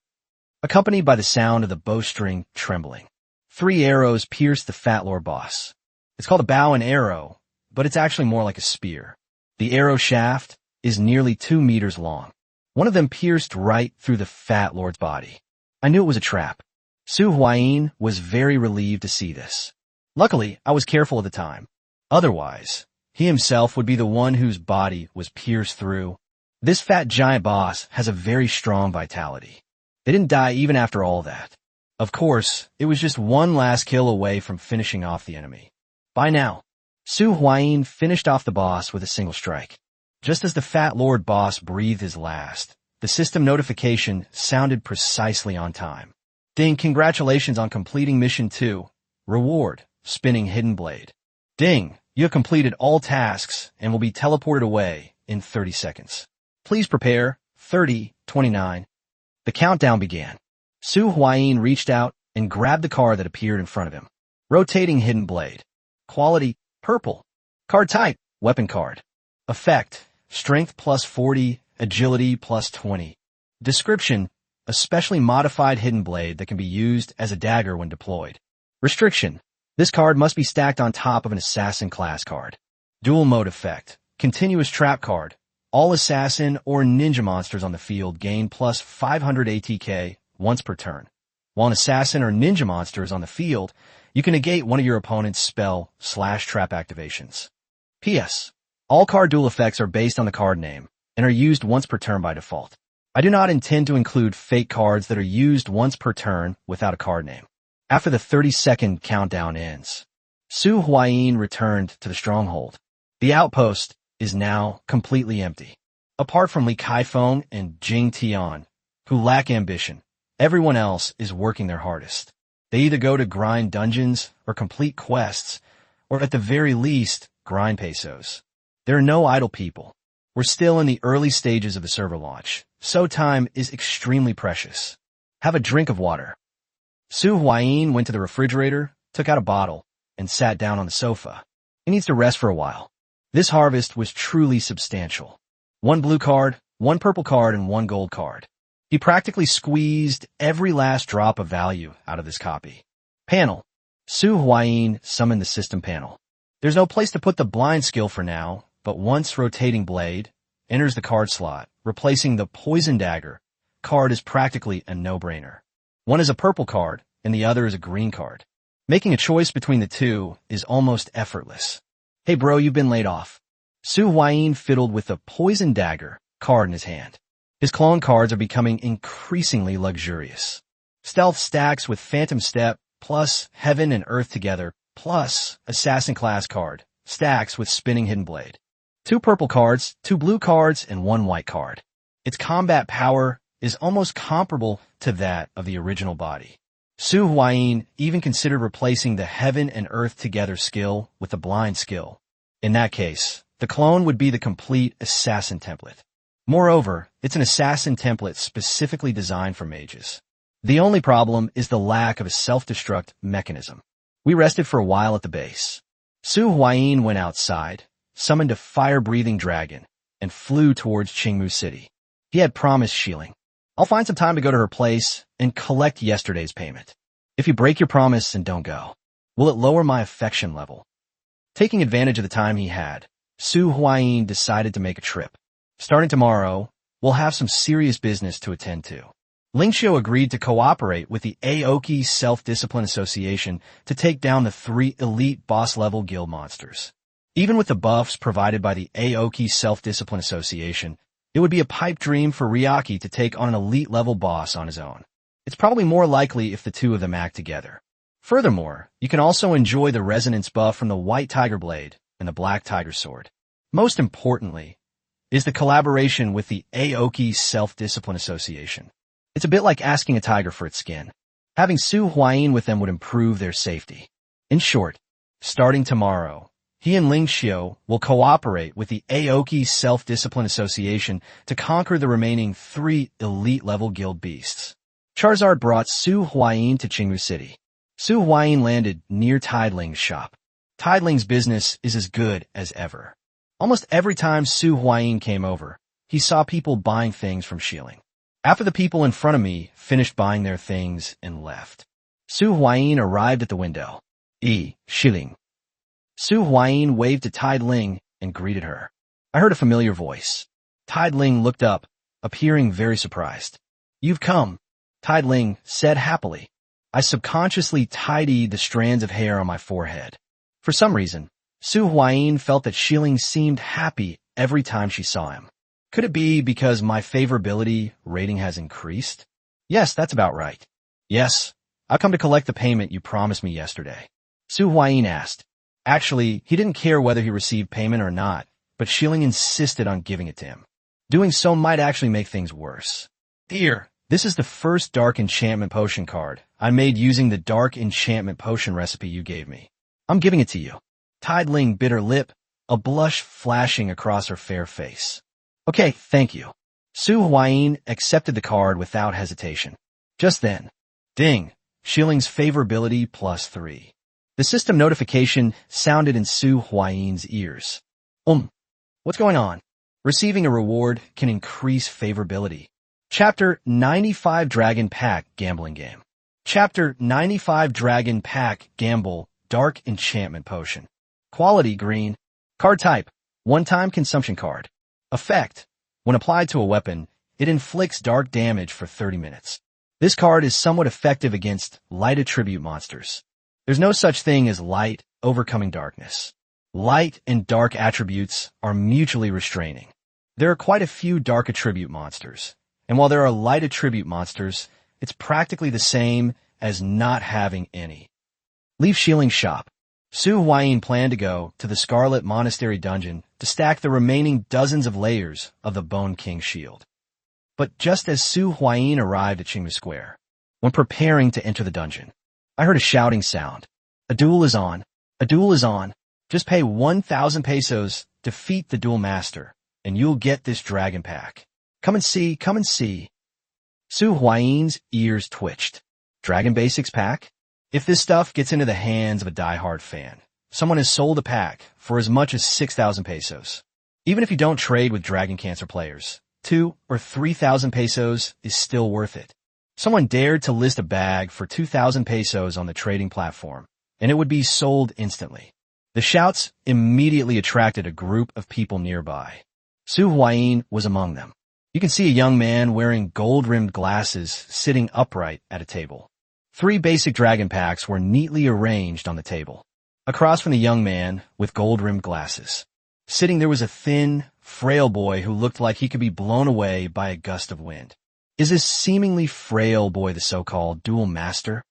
Accompanied by the sound of the bowstring trembling. 3 arrows pierced the Fat Lord boss. It's called a bow and arrow, but it's actually more like a spear. The arrow shaft is nearly 2 meters long. One of them pierced right through the Fat Lord's body. I knew it was a trap. Su Huayi was very relieved to see this. Luckily, I was careful at the time. Otherwise, he himself would be the one whose body was pierced through. This fat giant boss has a very strong vitality. They didn't die even after all that. Of course, it was just one last kill away from finishing off the enemy. By now, Su Huayi finished off the boss with a single strike. Just as the Fat Lord boss breathed his last, the system notification sounded precisely on time. Ding, congratulations on completing Mission 2. Reward, spinning Hidden Blade. Ding, you have completed all tasks and will be teleported away in 30 seconds. Please prepare. 30, 29. The countdown began. Su Huayi reached out and grabbed the card that appeared in front of him. Rotating Hidden Blade. Quality, purple. Card type, weapon card. Effect, strength plus 40, agility plus 20. Description, a specially modified hidden blade that can be used as a dagger when deployed. Restriction, this card must be stacked on top of an assassin class card. Dual mode effect, continuous trap card. All assassin or ninja monsters on the field gain plus 500 ATK once per turn. While an assassin or ninja monster is on the field, you can negate one of your opponent's spell/trap activations. P.S. All card dual effects are based on the card name and are used once per turn by default. I do not intend to include fake cards that are used once per turn without a card name. After the 30-second countdown ends, Su Huayi returned to the stronghold. The outpost is now completely empty. Apart from Li Kaifeng and Jing Tian, who lack ambition, everyone else is working their hardest. They either go to grind dungeons or complete quests, or at the very least, grind pesos. There are no idle people. We're still in the early stages of the server launch, so time is extremely precious. Have a drink of water. Su Huayi went to the refrigerator, took out a bottle, and sat down on the sofa. He needs to rest for a while. This harvest was truly substantial. 1 blue card, 1 purple card, and 1 gold card. He practically squeezed every last drop of value out of this copy. Panel. Su Huayi summoned the system panel. There's no place to put the blind skill for now, but once rotating blade enters the card slot, replacing the poison dagger card is practically a no-brainer. One is a purple card, and the other is a green card. Making a choice between the two is almost effortless. Hey bro, you've been laid off. Su Huayi fiddled with the poison dagger card in his hand. His clone cards are becoming increasingly luxurious. Stealth stacks with Phantom Step, plus Heaven and Earth together, plus Assassin class card, stacks with Spinning Hidden Blade. 2 purple cards, 2 blue cards, and 1 white card. Its combat power is almost comparable to that of the original body. Su Huayi even considered replacing the Heaven and Earth together skill with the blind skill. In that case, the clone would be the complete assassin template. Moreover, it's an assassin template specifically designed for mages. The only problem is the lack of a self-destruct mechanism. We rested for a while at the base. Su Huayi went outside, summoned a fire-breathing dragon, and flew towards Qingmu City. He had promised Xiling, I'll find some time to go to her place and collect yesterday's payment. If you break your promise and don't go, will it lower my affection level? Taking advantage of the time he had, Su Huayi decided to make a trip. Starting tomorrow, we'll have some serious business to attend to. Lingxiu agreed to cooperate with the Aoki Self-Discipline Association to take down the 3 elite boss-level guild monsters. Even with the buffs provided by the Aoki Self-Discipline Association, it would be a pipe dream for Ryaki to take on an elite-level boss on his own. It's probably more likely if the two of them act together. Furthermore, you can also enjoy the resonance buff from the White Tiger Blade and the Black Tiger Sword. Most importantly, is the collaboration with the Aoki Self-Discipline Association. It's a bit like asking a tiger for its skin. Having Su Huayi with them would improve their safety. In short, starting tomorrow, He and Ling Xiao will cooperate with the Aoki Self-Discipline Association to conquer the remaining 3 elite-level guild beasts. Charizard brought Su Huayin to Qingwu City. Su Huayin landed near Tideling's shop. Tideling's business is as good as ever. Almost every time Su Huayin came over, he saw people buying things from Shilling. After the people in front of me finished buying their things and left, Su Huayin arrived at the window. Shilling. Su Huayin waved to Tideling and greeted her. I heard a familiar voice. Tideling looked up, appearing very surprised. You've come, Tideling said happily. I subconsciously tidied the strands of hair on my forehead. For some reason, Su Huayin felt that Shilling seemed happy every time she saw him. Could it be because my favorability rating has increased? Yes, that's about right. Yes, I've come to collect the payment you promised me yesterday. Su Huayin asked. Actually, he didn't care whether he received payment or not, but Shilling insisted on giving it to him. Doing so might actually make things worse. Dear, this is the first Dark Enchantment Potion card I made using the Dark Enchantment Potion recipe you gave me. I'm giving it to you. Tideling bit her lip, a blush flashing across her fair face. Okay, thank you. Su Huayin accepted the card without hesitation. Just then, ding, Shilling's favorability +3. The system notification sounded in Su Huayin's ears. What's going on? Receiving a reward can increase favorability. Chapter 95 Dragon Pack Gambling Game. Chapter 95 Dragon Pack Gamble Dark Enchantment Potion. Quality green. Card type, one-time consumption card. Effect, when applied to a weapon, it inflicts dark damage for 30 minutes. This card is somewhat effective against light attribute monsters. There's no such thing as light overcoming darkness. Light and dark attributes are mutually restraining. There are quite a few dark attribute monsters, and while there are light attribute monsters, it's practically the same as not having any. Leave Shilling's shop. Su Huayin planned to go to the Scarlet Monastery dungeon to stack the remaining dozens of layers of the Bone King shield. But just as Su Huayin arrived at Qingwu Square, when preparing to enter the dungeon, I heard a shouting sound. A duel is on. A duel is on. Just pay 1,000 pesos, defeat the duel master, and you'll get this dragon pack. Come and see, come and see. Su Huayin's ears twitched. Dragon Basics pack? If this stuff gets into the hands of a diehard fan, someone has sold a pack for as much as 6,000 pesos. Even if you don't trade with Dragon Cancer players, 2,000 or 3,000 pesos is still worth it. Someone dared to list a bag for 2,000 pesos on the trading platform, and it would be sold instantly. The shouts immediately attracted a group of people nearby. Su Huayin was among them. You can see a young man wearing gold-rimmed glasses sitting upright at a table. 3 basic dragon packs were neatly arranged on the table. Across from the young man with gold-rimmed glasses, sitting there was a thin, frail boy who looked like he could be blown away by a gust of wind. Is this seemingly frail boy the so-called dual master?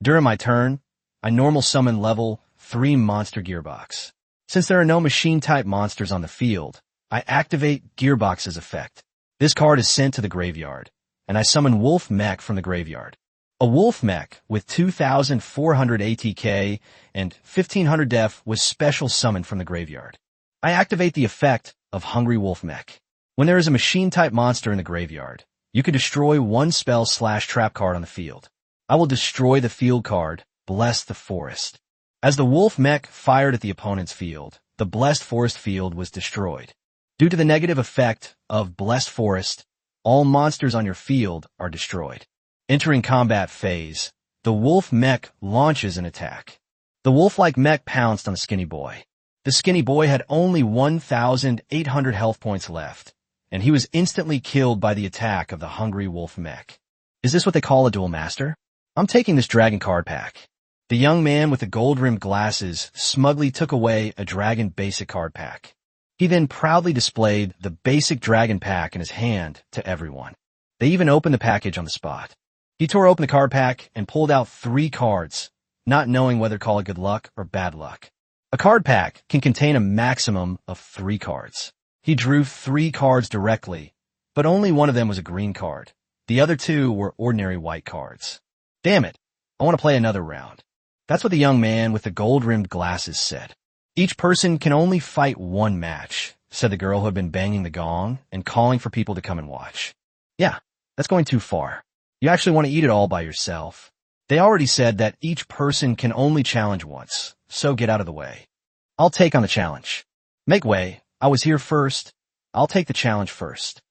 During my turn, I normal summon level 3 monster gearbox. Since there are no machine-type monsters on the field, I activate Gearbox's effect. This card is sent to the graveyard, and I summon Wolf Mech from the graveyard. A Wolf Mech with 2,400 ATK and 1,500 def was special summoned from the graveyard. I activate the effect of Hungry Wolf Mech. When there is a machine-type monster in the graveyard, you can destroy one spell/trap card on the field. I will destroy the field card, Bless the Forest. As the Wolf Mech fired at the opponent's field, the Blessed Forest field was destroyed. Due to the negative effect of Blessed Forest, all monsters on your field are destroyed. Entering combat phase, the Wolf Mech launches an attack. The wolf-like mech pounced on the skinny boy. The skinny boy had only 1,800 health points left, and he was instantly killed by the attack of the Hungry Wolf Mech. Is this what they call a dual master? I'm taking this dragon card pack. The young man with the gold-rimmed glasses smugly took away a dragon basic card pack. He then proudly displayed the basic dragon pack in his hand to everyone. They even opened the package on the spot. He tore open the card pack and pulled out 3 cards, not knowing whether to call it good luck or bad luck. A card pack can contain a maximum of 3 cards. He drew 3 cards directly, but only one of them was a green card. The other 2 were ordinary white cards. Damn it, I want to play another round. That's what the young man with the gold-rimmed glasses said. Each person can only fight one match, said the girl who had been banging the gong and calling for people to come and watch. Yeah, that's going too far. You actually want to eat it all by yourself. They already said that each person can only challenge once, so get out of the way. I'll take on the challenge. Make way. I was here first. I'll take the challenge first.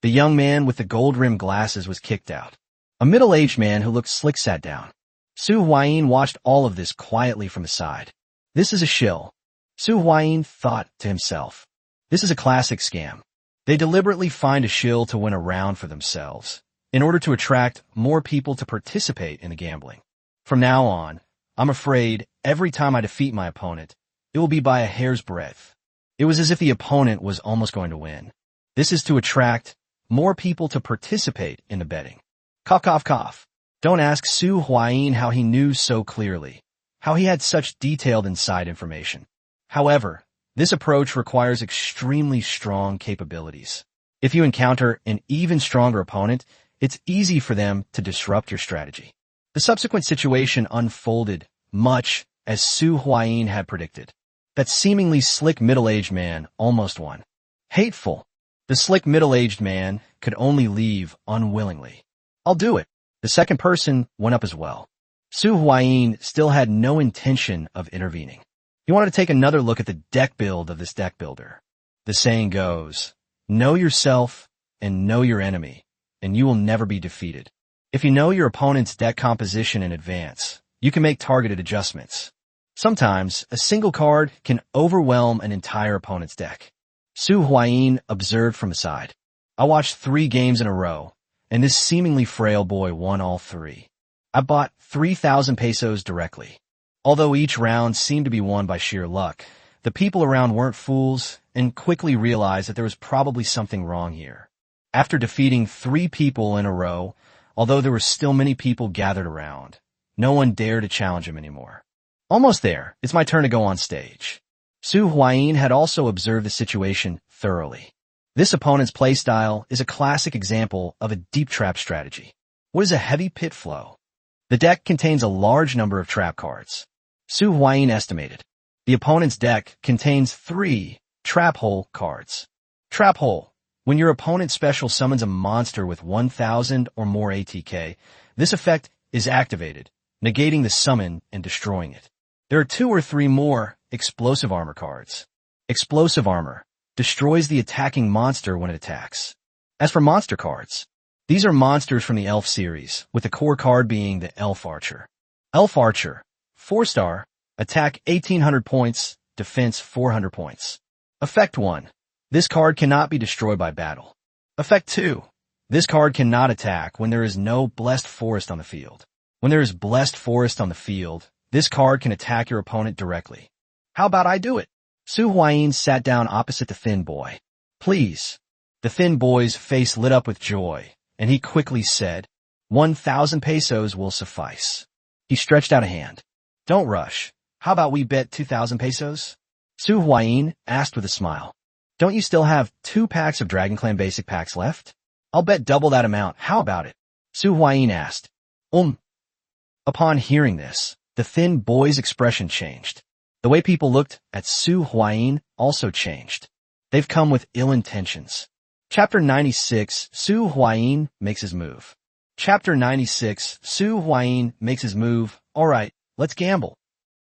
The young man with the gold-rimmed glasses was kicked out. A middle-aged man who looked slick sat down. Su Huayin watched all of this quietly from the side. This is a shill. Su Huayin thought to himself. This is a classic scam. They deliberately find a shill to win a round for themselves, in order to attract more people to participate in the gambling. From now on, I'm afraid every time I defeat my opponent, it will be by a hair's breadth. It was as if the opponent was almost going to win. This is to attract more people to participate in the betting. Cough, cough, cough. Don't ask Su Huayin how he knew so clearly, how he had such detailed inside information. However, this approach requires extremely strong capabilities. If you encounter an even stronger opponent, it's easy for them to disrupt your strategy. The subsequent situation unfolded much as Su Huayin had predicted. That seemingly slick middle-aged man almost won. Hateful. The slick middle-aged man could only leave unwillingly. I'll do it. The second person went up as well. Su Huayin still had no intention of intervening. He wanted to take another look at the deck build of this deck builder. The saying goes, know yourself and know your enemy, and you will never be defeated. If you know your opponent's deck composition in advance, you can make targeted adjustments. Sometimes, a single card can overwhelm an entire opponent's deck. Su Huayin observed from the side. I watched 3 games in a row, and this seemingly frail boy won all 3. I bought 3,000 pesos directly. Although each round seemed to be won by sheer luck, the people around weren't fools and quickly realized that there was probably something wrong here. After defeating 3 people in a row, although there were still many people gathered around, no one dared to challenge him anymore. Almost there, it's my turn to go on stage. Su Huayin had also observed the situation thoroughly. This opponent's playstyle is a classic example of a deep trap strategy. What is a heavy pit flow? The deck contains a large number of trap cards. Su Huayin estimated. The opponent's deck contains 3 trap hole cards. Trap hole. When your opponent special summons a monster with 1,000 or more ATK, this effect is activated, negating the summon and destroying it. There are 2 or 3 more explosive armor cards. Explosive armor destroys the attacking monster when it attacks. As for monster cards, these are monsters from the Elf series, with the core card being the Elf Archer. Elf Archer, 4-star, attack 1,800 points, defense 400 points. Effect 1. This card cannot be destroyed by battle. Effect 2. This card cannot attack when there is no Blessed Forest on the field. When there is Blessed Forest on the field, this card can attack your opponent directly. How about I do it? Su Huayin sat down opposite the thin boy. Please. The thin boy's face lit up with joy, and he quickly said, 1,000 pesos will suffice. He stretched out a hand. Don't rush. How about we bet 2,000 pesos? Su Huayin asked with a smile. Don't you still have 2 packs of Dragon Clan basic packs left? I'll bet double that amount. How about it? Su Huayin asked. Upon hearing this, the thin boy's expression changed. The way people looked at Su Huayin also changed. They've come with ill intentions. Chapter 96, Su Huayin makes his move. Chapter 96, Su Huayin makes his move. All right, let's gamble.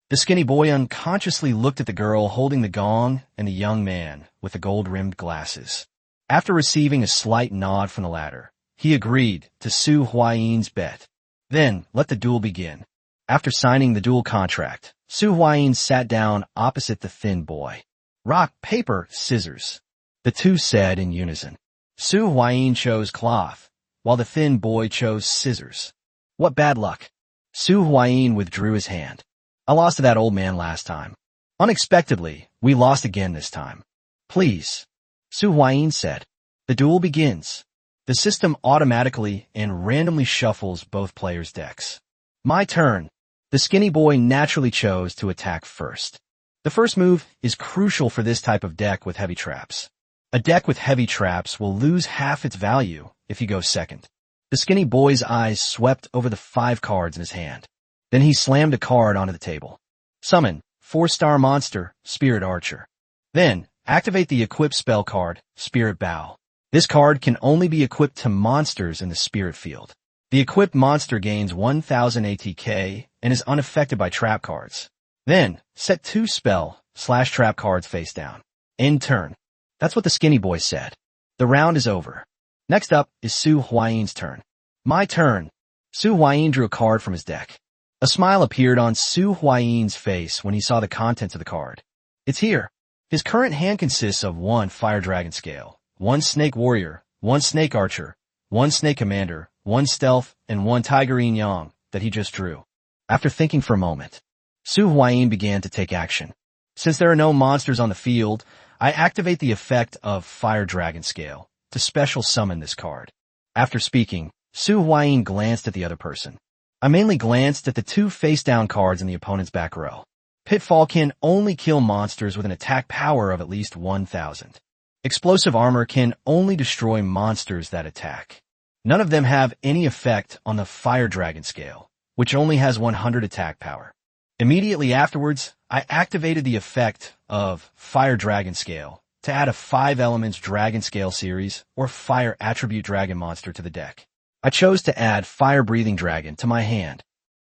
The skinny boy unconsciously looked at the girl holding the gong and the young man with the gold-rimmed glasses. After receiving a slight nod from the latter, he agreed to Su Huayin's bet. Then, let the duel begin. After signing the duel contract, Su Huayin sat down opposite the thin boy. Rock, paper, scissors. The two said in unison. Su Huayin chose cloth, while the thin boy chose scissors. What bad luck. Su Huayin withdrew his hand. I lost to that old man last time. Unexpectedly, we lost again this time. Please. Su Huayin said. The duel begins. The system automatically and randomly shuffles both players' decks. My turn. The skinny boy naturally chose to attack first. The first move is crucial for this type of deck with heavy traps. A deck with heavy traps will lose half its value if he goes second. The skinny boy's eyes swept over the 5 cards in his hand. Then he slammed a card onto the table. Summon 4-star monster, Spirit Archer. Then, activate the equip spell card, Spirit Bow. This card can only be equipped to monsters in the spirit field. The equipped monster gains 1000 ATK and is unaffected by trap cards. Then, set 2 spell/trap cards face down. End turn. That's what the skinny boy said. The round is over. Next up is Su Huayin's turn. My turn. Su Huayin drew a card from his deck. A smile appeared on Su Huayin's face when he saw the contents of the card. It's here. His current hand consists of 1 Fire Dragon Scale, 1 Snake Warrior, 1 Snake Archer, 1 Snake Commander, 1 Stealth, and 1 Tiger Yin Yang that he just drew. After thinking for a moment, Su Huayin began to take action. Since there are no monsters on the field, I activate the effect of Fire Dragon Scale to special summon this card. After speaking, Su Huayin glanced at the other person. I mainly glanced at the 2 face-down cards in the opponent's back row. Pitfall can only kill monsters with an attack power of at least 1000. Explosive Armor can only destroy monsters that attack. None of them have any effect on the Fire Dragon Scale, which only has 100 attack power. Immediately afterwards, I activated the effect of Fire Dragon Scale to add a 5 elements Dragon Scale series or Fire Attribute Dragon monster to the deck. I chose to add Fire Breathing Dragon to my hand.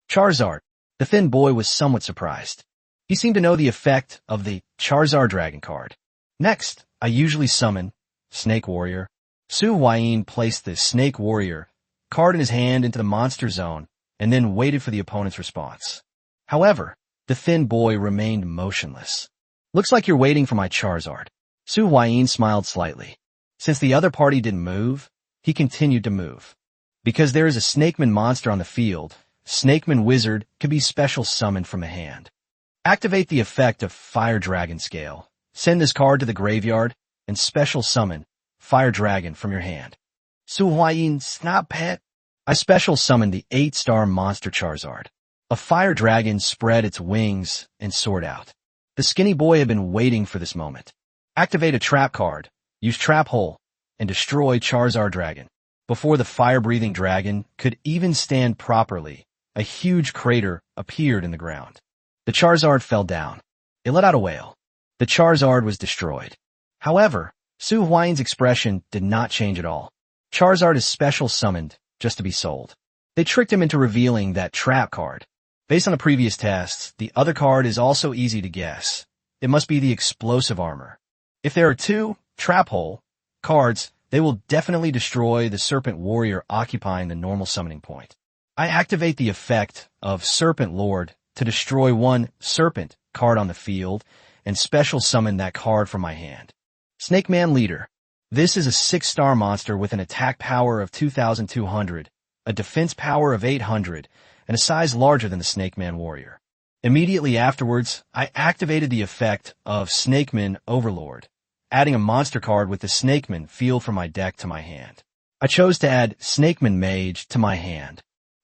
Charizard. The thin boy was somewhat surprised. He seemed to know the effect of the Charizard Dragon card. Next, I usually summon Snake Warrior. Su Huayin placed the Snake Warrior card in his hand into the monster zone and then waited for the opponent's response. However, the thin boy remained motionless. Looks like you're waiting for my Charizard. Su Huayin smiled slightly. Since the other party didn't move, he continued to move. Because there is a Snakeman monster on the field, Snakeman Wizard can be special summoned from a hand. Activate the effect of Fire Dragon Scale. Send this card to the graveyard and special summon Fire Dragon from your hand. Su Huayin, snap pet. I special summoned the 8-star monster Charizard. A fire dragon spread its wings and soared out. The skinny boy had been waiting for this moment. Activate a trap card, use Trap Hole, and destroy Charizard Dragon. Before the fire-breathing dragon could even stand properly, a huge crater appeared in the ground. The Charizard fell down. It let out a wail. The Charizard was destroyed. However, Su Huayin's expression did not change at all. Charizard is special summoned just to be sold. They tricked him into revealing that trap card. Based on the previous tests, the other card is also easy to guess. It must be the Explosive Armor. If there are 2 Trap Hole cards, they will definitely destroy the Serpent Warrior occupying the normal summoning point. I activate the effect of Serpent Lord to destroy 1 Serpent card on the field and special summon that card from my hand. Snake Man Leader. This is a 6-star monster with an attack power of 2200, a defense power of 800, and a size larger than the Snake Man Warrior. Immediately afterwards, I activated the effect of Snakeman Overlord, adding a monster card with the Snakeman field from my deck to my hand. I chose to add Snakeman Mage to my hand.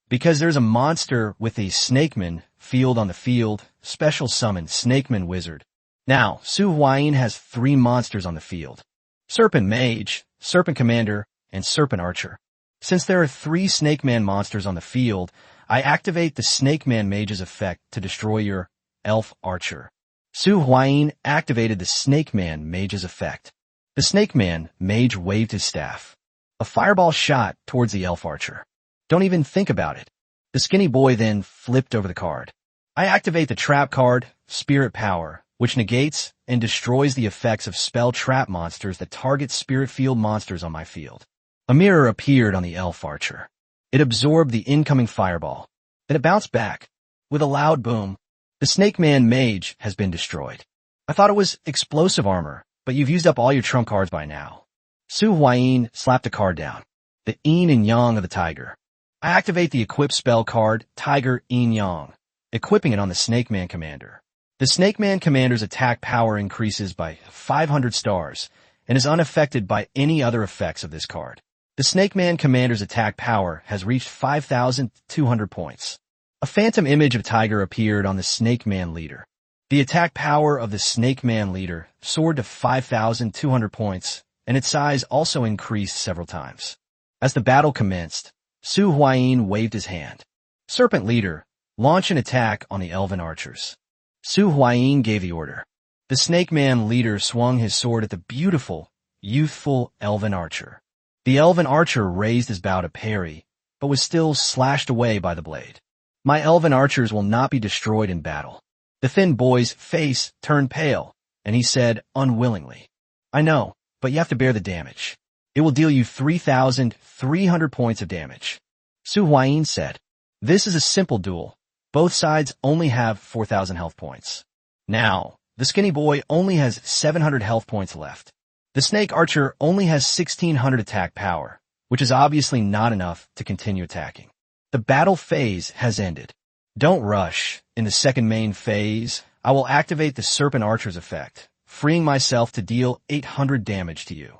Because there's a monster with a Snakeman field on the field, special summon Snakeman Wizard. Now, Su Huayin has 3 monsters on the field. Serpent Mage, Serpent Commander, and Serpent Archer. Since there are 3 Snakeman monsters on the field, I activate the Snakeman Mage's effect to destroy your Elf Archer. Su Huayin activated the Snakeman Mage's effect. The Snakeman Mage waved his staff. A fireball shot towards the Elf Archer. Don't even think about it. The skinny boy then flipped over the card. I activate the trap card, Spirit Power, which negates and destroys the effects of spell trap monsters that target spirit field monsters on my field. A mirror appeared on the Elf Archer. It absorbed the incoming fireball. Then it bounced back. With a loud boom, the Snakeman Mage has been destroyed. I thought it was Explosive Armor, but you've used up all your trump cards by now. Su Huayin slapped a card down. The Yin and Yang of the Tiger. I activate the equip spell card, Tiger Yin Yang, equipping it on the Snakeman Commander. The Snakeman Commander's attack power increases by 500 stars and is unaffected by any other effects of this card. The Snakeman Commander's attack power has reached 5,200 points. A phantom image of Tiger appeared on the Snakeman Leader. The attack power of the Snakeman Leader soared to 5,200 points, and its size also increased several times. As the battle commenced, Su Huayin waved his hand. Serpent Leader, launch an attack on the Elven Archers. Su Huayin gave the order. The Snake Man leader swung his sword at the beautiful, youthful elven archer. The elven archer raised his bow to parry, but was still slashed away by the blade. My elven archers will not be destroyed in battle. The thin boy's face turned pale, and he said unwillingly, I know, but you have to bear the damage. It will deal you 3,300 points of damage. Su Huayin said, This is a simple duel. Both sides only have 4,000 health points. Now, the skinny boy only has 700 health points left. The snake archer only has 1,600 attack power, which is obviously not enough to continue attacking. The battle phase has ended. Don't rush. In the second main phase, I will activate the Serpent Archer's effect, freeing myself to deal 800 damage to you.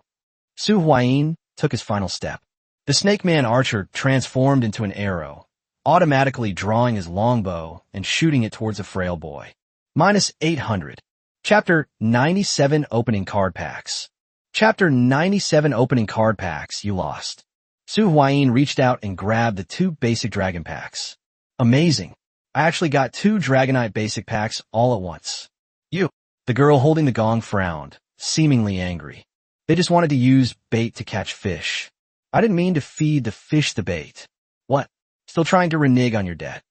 Su Huayin took his final step. The Snake Man archer transformed into an arrow, automatically drawing his longbow and shooting it towards the frail boy. Minus 800. Chapter 97 Opening Card Packs. Chapter 97 Opening Card Packs, you lost. Su Huayin reached out and grabbed the 2 basic dragon packs. Amazing. I actually got 2 Dragonite basic packs all at once. You. The girl holding the gong frowned, seemingly angry. They just wanted to use bait to catch fish. I didn't mean to feed the fish the bait. What? Still trying to renege on your debt?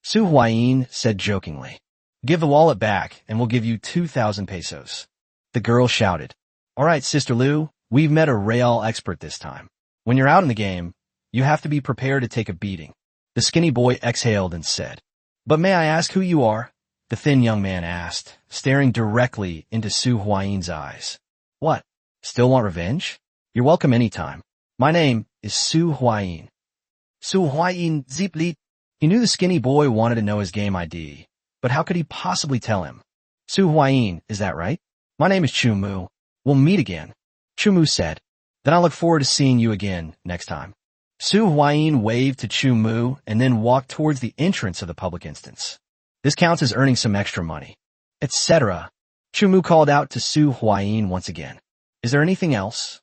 Su Huayin said jokingly. Give the wallet back and we'll give you 2,000 pesos. The girl shouted. All right, Sister Lu, we've met a real expert this time. When you're out in the game, you have to be prepared to take a beating. The skinny boy exhaled and said, But may I ask who you are? The thin young man asked, staring directly into Su Huayin's eyes. What? Still want revenge? You're welcome anytime. My name is Su Huayin. Su Huayin Zipli. He knew the skinny boy wanted to know his game ID, but how could he possibly tell him? Su Huayin, is that right? My name is Chu Mu. We'll meet again. Chu Mu said. Then I look forward to seeing you again next time. Su Huayin waved to Chu Mu and then walked towards the entrance of the public instance. This counts as earning some extra money, etc. Chu Mu called out to Su Huayin once again. Is there anything else?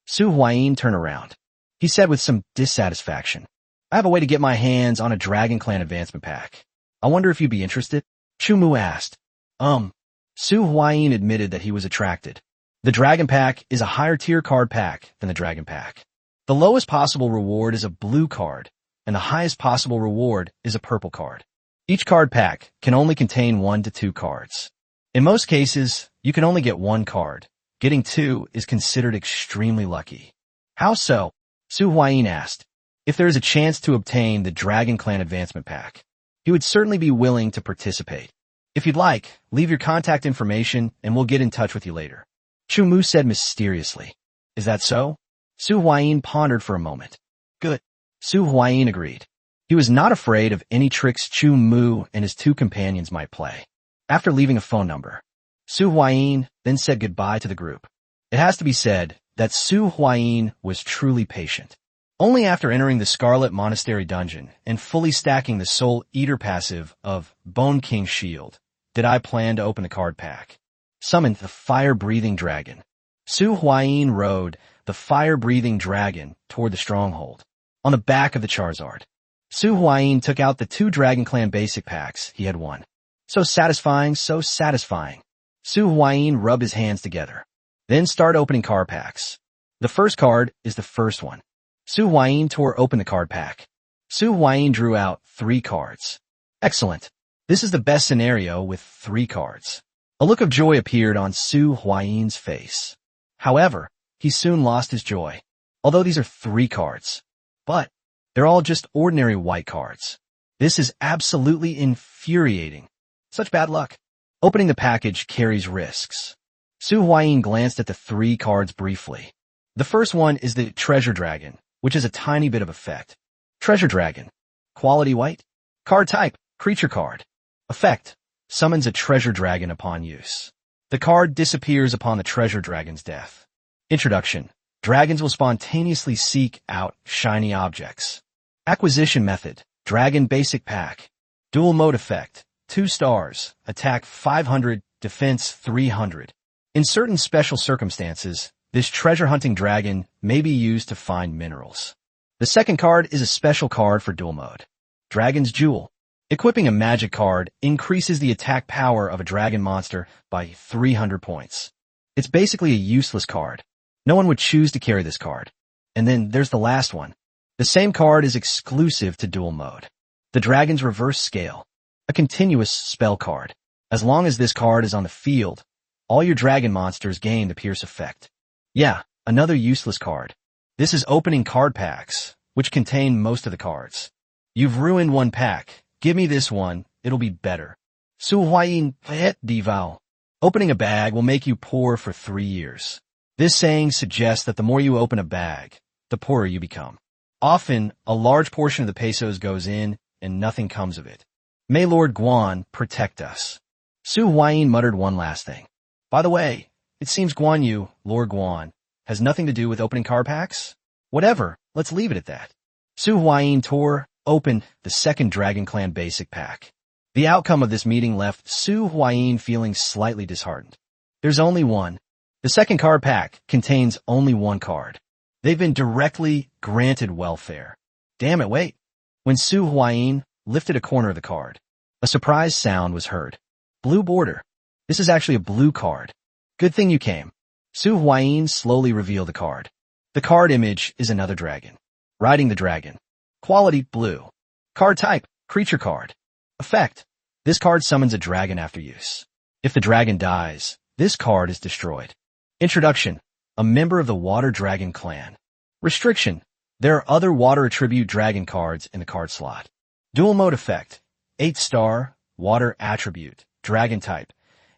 Su Huayin turned around. He said with some dissatisfaction. I have a way to get my hands on a Dragon Clan advancement pack. I wonder if you'd be interested? Chu Mu asked. Su Huayin admitted that he was attracted. The Dragon Pack is a higher tier card pack than the Dragon Pack. The lowest possible reward is a blue card, and the highest possible reward is a purple card. Each card pack can only contain 1 to 2 cards. In most cases, you can only get 1 card. Getting 2 is considered extremely lucky. How so? Su Huayin asked. If there is a chance to obtain the Dragon Clan Advancement Pack, he would certainly be willing to participate. If you'd like, leave your contact information and we'll get in touch with you later. Chu Mu said mysteriously. Is that so? Su Huayin pondered for a moment. Good. Su Huayin agreed. He was not afraid of any tricks Chu Mu and his 2 companions might play. After leaving a phone number, Su Huayin then said goodbye to the group. It has to be said that Su Huayin was truly patient. Only after entering the Scarlet Monastery dungeon and fully stacking the Soul Eater passive of Bone King Shield did I plan to open the card pack. Summoned the fire-breathing dragon. Su Huayin rode the fire-breathing dragon toward the stronghold. On the back of the Charizard, Su Huayin took out the 2 Dragon Clan basic packs he had won. So satisfying, so satisfying. Su Huayin rubbed his hands together. Then start opening card packs. The first card is the first one. Su Huayin tore open the card pack. Su Huayin drew out 3 cards. Excellent. This is the best scenario with 3 cards. A look of joy appeared on Su Huayin's face. However, he soon lost his joy. Although these are 3 cards. But they're all just ordinary white cards. This is absolutely infuriating. Such bad luck. Opening the package carries risks. Su Huayin glanced at the 3 cards briefly. The first one is the Treasure Dragon, which is a tiny bit of effect. Treasure Dragon. Quality white. Card type, creature card. Effect. Summons a treasure dragon upon use. The card disappears upon the treasure dragon's death. Introduction. Dragons will spontaneously seek out shiny objects. Acquisition method. Dragon basic pack. Dual mode effect. 2 stars. Attack 500, defense 300. In certain special circumstances, this treasure hunting dragon may be used to find minerals. The second card is a special card for dual mode. Dragon's Jewel. Equipping a magic card increases the attack power of a dragon monster by 300 points. It's basically a useless card. No one would choose to carry this card. And then there's the last one. The same card is exclusive to duel mode. The Dragon's Reverse Scale, a continuous spell card. As long as this card is on the field, all your dragon monsters gain the Pierce effect. Yeah, another useless card. This is opening card packs, which contain most of the cards. You've ruined one pack. Give me this one, it'll be better. Su Huayin Pet Dival. Opening a bag will make you poor for 3 years. This saying suggests that the more you open a bag, the poorer you become. Often, a large portion of the pesos goes in and nothing comes of it. May Lord Guan protect us. Su Huayin muttered one last thing. By the way, it seems Guan Yu, Lord Guan, has nothing to do with opening card packs? Whatever, let's leave it at that. Su Huayin tore open the second Dragon Clan basic pack. The outcome of this meeting left Su Huayin feeling slightly disheartened. There's only one. The second card pack contains only one card. They've been directly granted welfare. Damn it, wait. When Su Huayin lifted a corner of the card, a surprise sound was heard. Blue border. This is actually a blue card. Good thing you came. Su Huayin slowly revealed the card. The card image is another dragon. Riding the dragon. Quality, blue. Card type, creature card. Effect. This card summons a dragon after use. If the dragon dies, this card is destroyed. Introduction. A member of the Water Dragon Clan. Restriction. There are other water attribute dragon cards in the card slot. Dual mode effect. 8-star, water attribute, dragon type.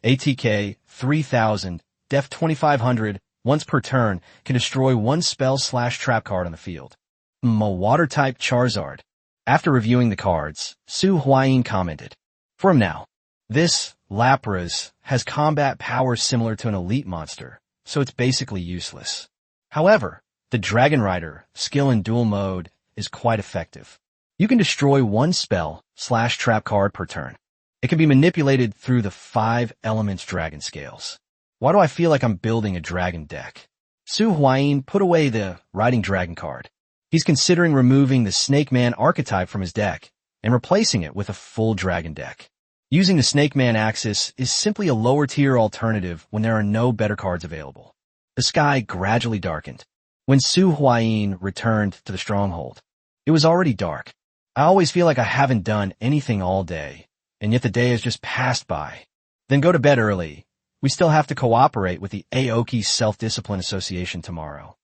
ATK 3000, def 2500, once per turn, can destroy one spell/trap card on the field. A water type Charizard. After reviewing the cards, Su Huayin commented, "For him now, this Lapras has combat power similar to an elite monster, so it's basically useless. However, the Dragon Rider skill in dual mode is quite effective. You can destroy one spell/trap card per turn. It can be manipulated through the 5 elements dragon scales. Why do I feel like I'm building a dragon deck?" Su Huayin put away the Riding Dragon card. He's considering removing the Snake Man archetype from his deck and replacing it with a full dragon deck. Using the Snake Man Axis is simply a lower tier alternative when there are no better cards available. The sky gradually darkened. When Su Huayin returned to the stronghold, it was already dark. I always feel like I haven't done anything all day, and yet the day has just passed by. Then go to bed early. We still have to cooperate with the Aoki Self-Discipline Association tomorrow.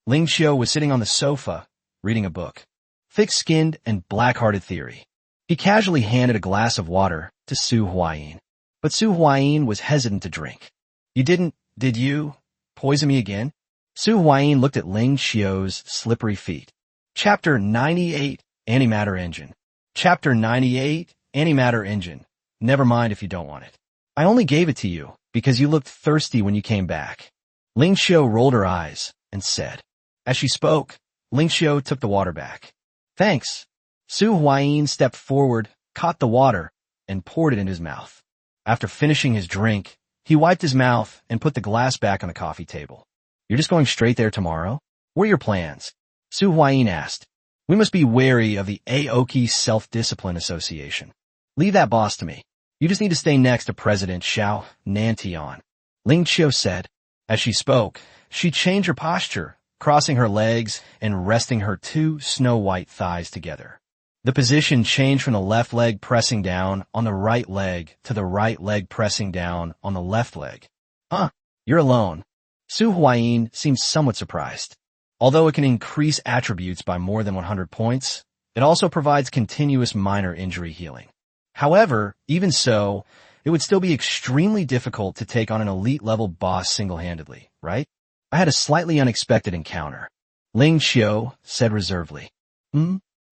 Ling Xiao was sitting on the sofa, reading a book. Thick-skinned and black-hearted theory. He casually handed a glass of water to Su Huayin. But Su Huayin was hesitant to drink. "You did you, poison me again?" Su Huayin looked at Ling Xiao's slippery feet. Chapter 98, Antimatter Engine. Chapter 98, Antimatter Engine. Never mind if you don't want it. I only gave it to you because you looked thirsty when you came back. Ling Xiao rolled her eyes and said. As she spoke, Ling Xiao took the water back. "Thanks." Su Huayin stepped forward, caught the water, and poured it in his mouth. After finishing his drink, he wiped his mouth and put the glass back on the coffee table. "You're just going straight there tomorrow? What are your plans?" Su Huayin asked. "We must be wary of the Aoki Self-Discipline Association. Leave that boss to me. You just need to stay next to President Xiao Nantian," Ling Xiao said. As she spoke, she changed her posture, crossing her legs and resting her 2 snow-white thighs together. The position changed from the left leg pressing down on the right leg to the right leg pressing down on the left leg. "Huh, you're alone." Su Huayin seemed somewhat surprised. Although it can increase attributes by more than 100 points, it also provides continuous minor injury healing. However, even so, it would still be extremely difficult to take on an elite-level boss single-handedly, right? "I had a slightly unexpected encounter," Ling Xiao said reservedly.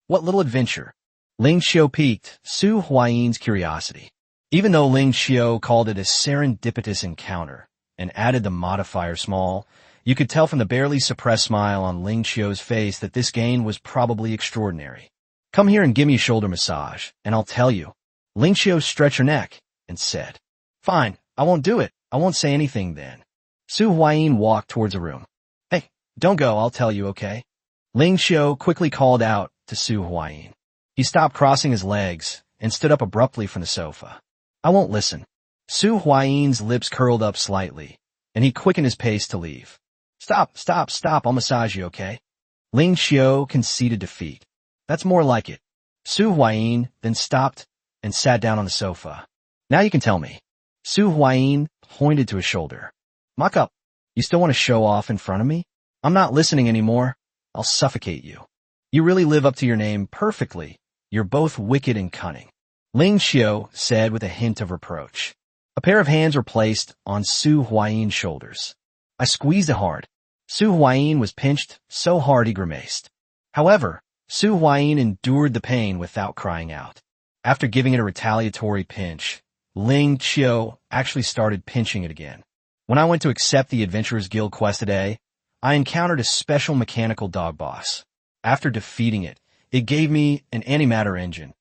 What little adventure?" Ling Xiao piqued Su Huayin's curiosity. Even though Ling Xiao called it a serendipitous encounter and added the modifier small, you could tell from the barely suppressed smile on Ling Xiao's face that this gain was probably extraordinary. "Come here and give me a shoulder massage, and I'll tell you." Ling Xiao stretched her neck and said, "Fine, I won't do it. I won't say anything then." Su Huayin walked towards a room. "Hey, don't go, I'll tell you, okay?" Ling Xiao quickly called out to Su Huayin. He stopped crossing his legs and stood up abruptly from the sofa. I won't listen. Su Huayi's lips curled up slightly, and he quickened his pace to leave. Stop, stop, stop, I'll massage you, okay? Ling Qiu conceded defeat. That's more like it. Su Huayin then stopped and sat down on the sofa. Now you can tell me. Su Huayin pointed to his shoulder. Mock up. You still want to show off in front of me? I'm not listening anymore. I'll suffocate you. You really live up to your name perfectly. You're both wicked and cunning. Ling Qiu said with a hint of reproach. A pair of hands were placed on Su Huayin's shoulders. I squeezed it hard. Su Huayin was pinched so hard he grimaced. However, Su Huayin endured the pain without crying out. After giving it a retaliatory pinch, Ling Qiu actually started pinching it again. When I went to accept the Adventurers Guild quest today, I encountered a special mechanical dog boss. After defeating it, it gave me an antimatter engine.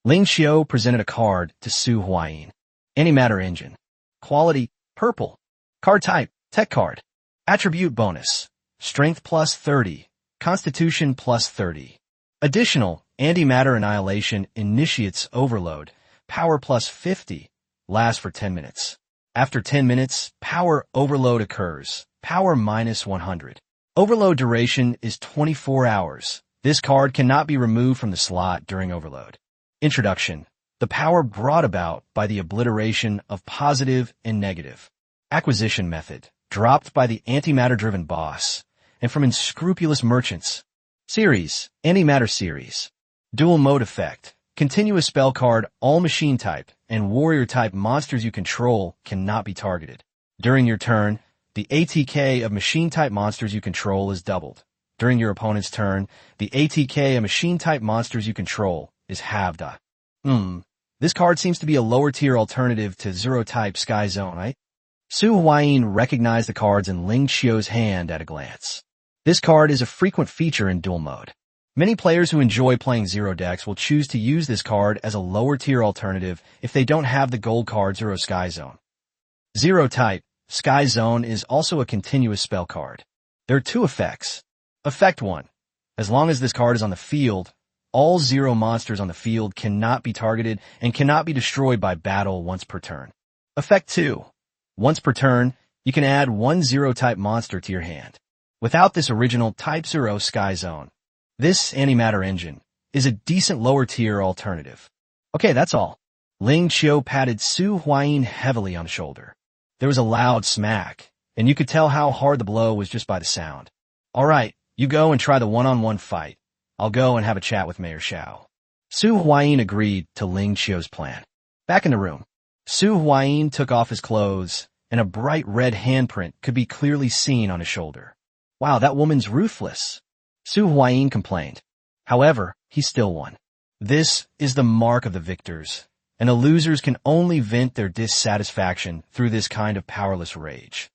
Ling Qiu presented a card to Su Huayin. Antimatter engine. Quality, purple. Card type, tech card. Attribute bonus. Strength plus 30. Constitution plus 30. Additional, antimatter annihilation initiates overload. Power plus 50. Lasts for 10 minutes. After 10 minutes, power overload occurs. Power minus 100. Overload duration is 24 hours. This card cannot be removed from the slot during overload. Introduction. The power brought about by the obliteration of positive and negative. Acquisition method. Dropped by the antimatter-driven boss and from unscrupulous merchants. Series. Antimatter series. Dual mode effect. Continuous spell card, all machine type and warrior type monsters you control cannot be targeted. During your turn, the ATK of machine type monsters you control is doubled. During your opponent's turn, the ATK of machine type monsters you control is halved. This card seems to be a lower tier alternative to Zero type Sky Zone, right? Su Huayin recognized the cards in Ling Qiu's hand at a glance. This card is a frequent feature in dual mode. Many players who enjoy playing Zero decks will choose to use this card as a lower tier alternative if they don't have the gold card Zero Sky Zone. Zero type Sky Zone is also a continuous spell card. There are two effects. Effect 1. As long as this card is on the field, all Zero monsters on the field cannot be targeted and cannot be destroyed by battle once per turn. Effect 2. Once per turn, you can add one Zero type monster to your hand. Without this original Type 0 Sky Zone, this antimatter engine is a decent lower tier alternative. Okay, that's all. Ling Qiu patted Su Huayin heavily on the shoulder. There was a loud smack, and you could tell how hard the blow was just by the sound. All right, you go and try the one-on-one fight. I'll go and have a chat with Mayor Xiao. Su Huayin agreed to Ling Qiu's plan. Back in the room, Su Huayin took off his clothes, and a bright red handprint could be clearly seen on his shoulder. Wow, that woman's ruthless, Su Huayin complained. However, he still won. This is the mark of the victors, and the losers can only vent their dissatisfaction through this kind of powerless rage.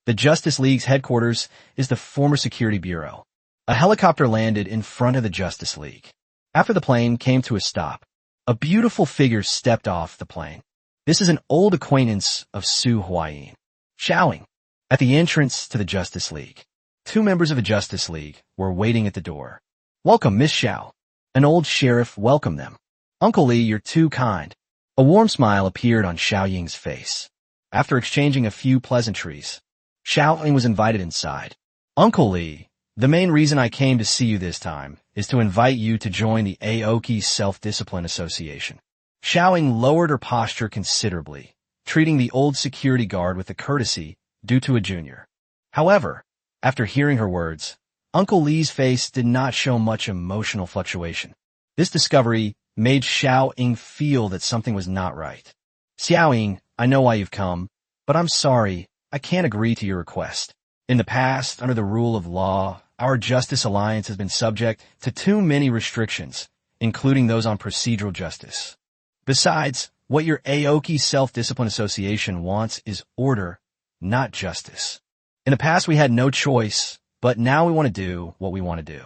The Justice League's headquarters is the former Security Bureau. A helicopter landed in front of the Justice League. After the plane came to a stop, a beautiful figure stepped off the plane. This is an old acquaintance of Su Huayin. Xiaoing. At the entrance to the Justice League, two members of the Justice League were waiting at the door. Welcome, Miss Xiao. An old sheriff welcomed them. Uncle Li, you're too kind. A warm smile appeared on Xiaoying's face. After exchanging a few pleasantries, Xiaoying was invited inside. Uncle Li, the main reason I came to see you this time is to invite you to join the Aoki Self-Discipline Association. Xiaoying lowered her posture considerably, treating the old security guard with a courtesy due to a junior. However, after hearing her words, Uncle Li's face did not show much emotional fluctuation. This discovery made Xiaoying feel that something was not right. Xiaoying, I know why you've come, but I'm sorry, I can't agree to your request. In the past, under the rule of law, our Justice Alliance has been subject to too many restrictions, including those on procedural justice. Besides, what your Aoki Self-Discipline Association wants is order, not justice. In the past, we had no choice, but now we want to do what we want to do.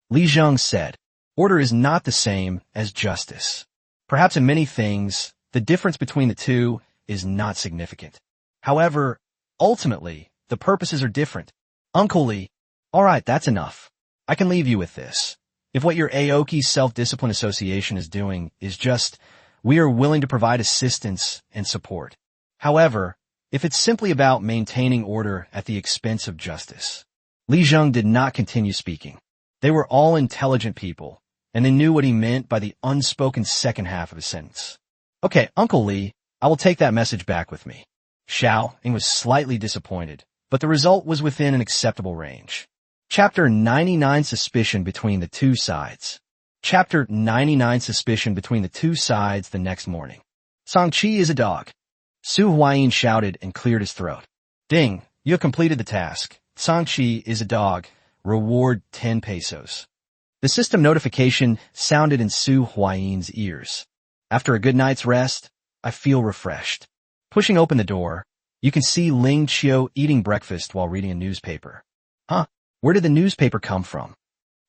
Li Zheng said, order is not the same as justice. Perhaps in many things, the difference between the two is not significant. However, ultimately, the purposes are different. Uncle Li, all right, that's enough. I can leave you with this. If what your Aoki Self-Discipline Association is doing is just We are willing to provide assistance and support. However, if it's simply about maintaining order at the expense of justice. Li Zheng did not continue speaking. They were all intelligent people, and they knew what he meant by the unspoken second half of his sentence. Okay, Uncle Li, I will take that message back with me. Xiao Ying was slightly disappointed, but the result was within an acceptable range. Chapter 99 Suspicion Between the Two Sides. Chapter 99 Suspicion Between the Two Sides the next morning. Sangqi is a dog. Su Huayin shouted and cleared his throat. Ding, you have completed the task. Sangqi is a dog. Reward 10 pesos. The system notification sounded in Su Huayin's ears. After a good night's rest, I feel refreshed. Pushing open the door, you can see Ling Qiu eating breakfast while reading a newspaper. Huh? Where did the newspaper come from?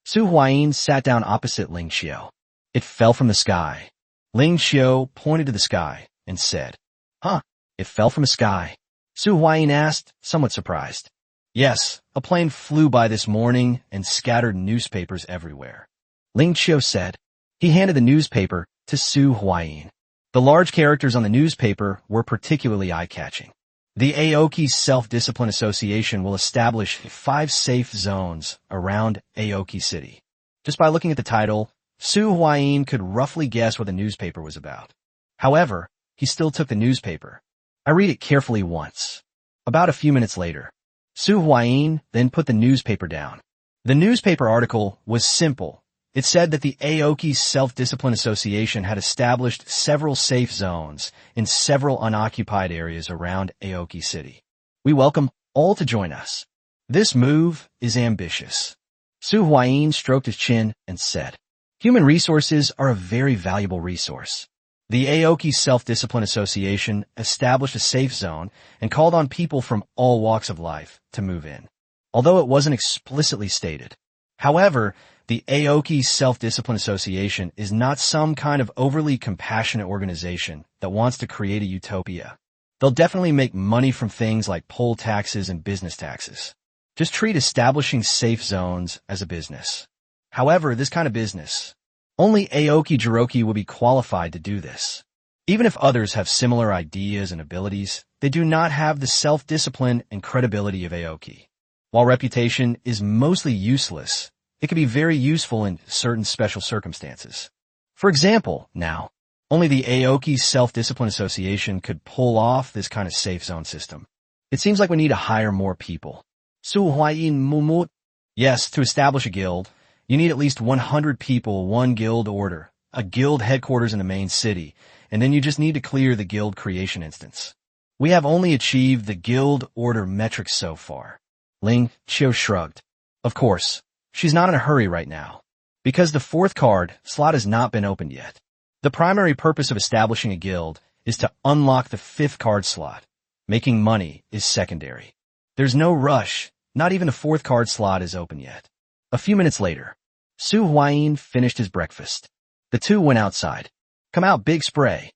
Su Huayin sat down opposite Ling Qiu. It fell from the sky. Ling Qiu pointed to the sky and said, Huh? It fell from the sky? Su Huayin asked, somewhat surprised. Yes, a plane flew by this morning and scattered newspapers everywhere. Ling Qiu said. He handed the newspaper to Su Huayin. The large characters on the newspaper were particularly eye-catching. The Aoki Self-Discipline Association will establish 5 safe zones around Aoki City. Just by looking at the title, Su Huayin could roughly guess what the newspaper was about. However, he still took the newspaper. I read it carefully once. About a few minutes later, Su Huayin then put the newspaper down. The newspaper article was simple. It said that the Aoki Self-Discipline Association had established several safe zones in several unoccupied areas around Aoki City. We welcome all to join us. This move is ambitious. Su Huayin stroked his chin and said, Human resources are a very valuable resource. The Aoki Self-Discipline Association established a safe zone and called on people from all walks of life to move in, although it wasn't explicitly stated. However, the Aoki Self-Discipline Association is not some kind of overly compassionate organization that wants to create a utopia. They'll definitely make money from things like poll taxes and business taxes. Just treat establishing safe zones as a business. However, this kind of business, only Aoki Jiroki will be qualified to do this. Even if others have similar ideas and abilities, they do not have the self-discipline and credibility of Aoki. While reputation is mostly useless, it can be very useful in certain special circumstances. For example, now, only the Aoki Self-Discipline Association could pull off this kind of safe zone system. It seems like we need to hire more people. Su Huayin Mumut. Yes, to establish a guild, you need at least 100 people, 1 guild order, a guild headquarters in the main city, and then you just need to clear the guild creation instance. We have only achieved the guild order metrics so far. Ling Qiu shrugged. Of course. She's not in a hurry right now, because the 4th card slot has not been opened yet. The primary purpose of establishing a guild is to unlock the 5th card slot. Making money is secondary. There's no rush, not even the 4th card slot is open yet. A few minutes later, Su Huayin finished his breakfast. The two went outside. Come out, big spray.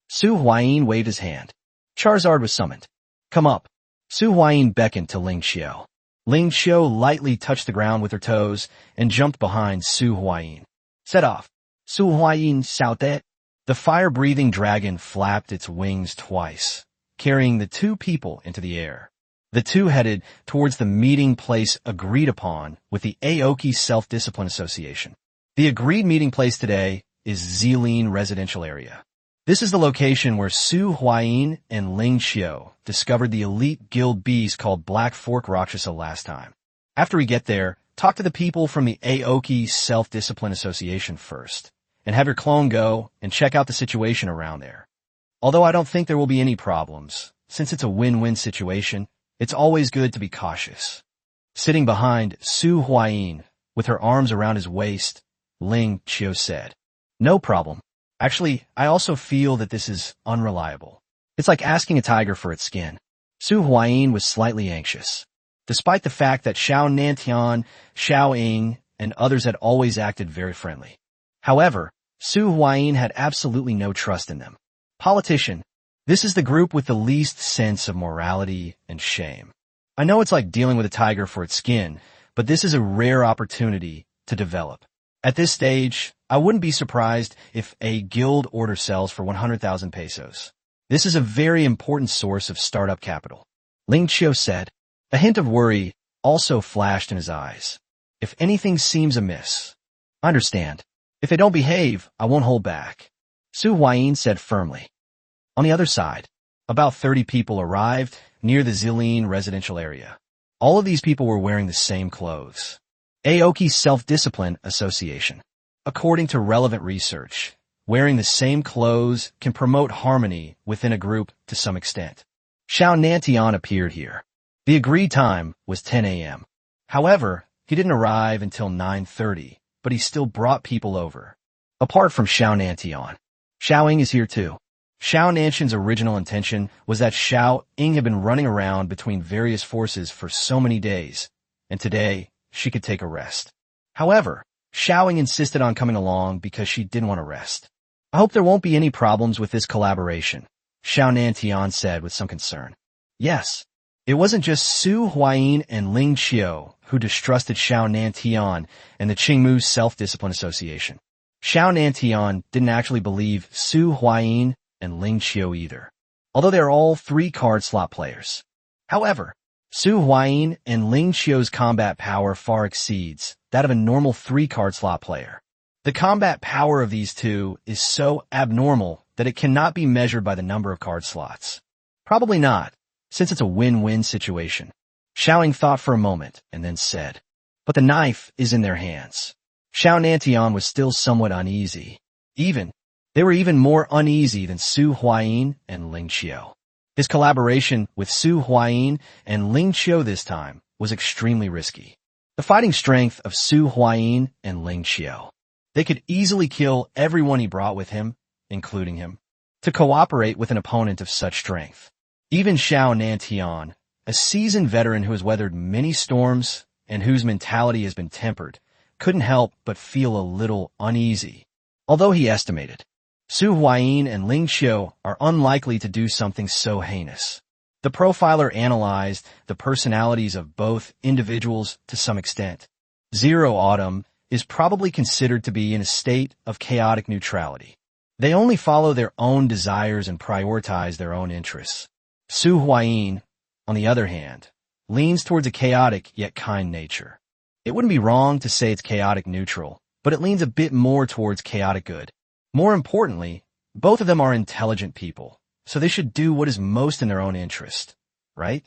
Su Huayin waved his hand. Charizard was summoned. Come up. Su Huayin beckoned to Ling Qiu. Ling Qiu lightly touched the ground with her toes and jumped behind Su Huayin. Set off. Su Huayin shouted. The fire-breathing dragon flapped its wings twice, carrying the 2 people into the air. The 2 headed towards the meeting place agreed upon with the Aoki Self-Discipline Association. The agreed meeting place today is Zilin Residential Area. This is the location where Su Huayin and Ling Qiu discovered the elite guild beast called Black Fork Rakshasa last time. After we get there, talk to the people from the Aoki Self-Discipline Association first, and have your clone go and check out the situation around there. Although I don't think there will be any problems, since it's a win-win situation, it's always good to be cautious. Sitting behind Su Huayin, with her arms around his waist, Ling Qiu said, No problem. Actually, I also feel that this is unreliable. It's like asking a tiger for its skin. Su Huayin was slightly anxious. Despite the fact that Xiao Nantian, Xiao Ying, and others had always acted very friendly. However, Su Huayin had absolutely no trust in them. Politician, this is the group with the least sense of morality and shame. I know it's like dealing with a tiger for its skin, but this is a rare opportunity to develop. At this stage, I wouldn't be surprised if a guild order sells for 100,000 pesos. This is a very important source of startup capital. Ling Qiu said. A hint of worry also flashed in his eyes. If anything seems amiss, I understand. If they don't behave, I won't hold back. Su Huayin said firmly. On the other side, about 30 people arrived near the Zilin residential area. All of these people were wearing the same clothes. Aoki Self-Discipline Association. According to relevant research, wearing the same clothes can promote harmony within a group to some extent. Xiao Nantian appeared here. The agreed time was 10 a.m. However, he didn't arrive until 9:30, but he still brought people over. Apart from Xiao Nantian, Xiao Ying is here too. Xiao Nantian's original intention was that Xiao Ying had been running around between various forces for so many days, and today she could take a rest. However, Xiao Ying insisted on coming along because she didn't want to rest. I hope there won't be any problems with this collaboration, Xiao Nantian said with some concern. Yes. It wasn't just Su Huayin and Ling Qiu who distrusted Xiao Nantian and the Qingmu Self-Discipline Association. Xiao Nantian didn't actually believe Su Huayin and Ling Qiu either, although they are all 3-card slot players. However, Su Huayin and Ling Qiu's combat power far exceeds that of a normal 3-card slot player. The combat power of these two is so abnormal that it cannot be measured by the number of card slots. Probably not, since it's a win-win situation. Xiao Ying thought for a moment and then said, but the knife is in their hands. Xiao Nantian was still somewhat uneasy. They were even more uneasy than Su Huayin and Ling Qiu. His collaboration with Su Huayin and Ling Qiu this time was extremely risky. The fighting strength of Su Huayin and Ling Qiu. They could easily kill everyone he brought with him, including him, to cooperate with an opponent of such strength. Even Xiao Nantian, a seasoned veteran who has weathered many storms and whose mentality has been tempered, couldn't help but feel a little uneasy. Although he estimated, Su Huayin and Ling Qiu are unlikely to do something so heinous. The profiler analyzed the personalities of both individuals to some extent. Zero Autumn is probably considered to be in a state of chaotic neutrality. They only follow their own desires and prioritize their own interests. Su Huayin, on the other hand, leans towards a chaotic yet kind nature. It wouldn't be wrong to say it's chaotic neutral, but it leans a bit more towards chaotic good. More importantly, both of them are intelligent people, so they should do what is most in their own interest, right?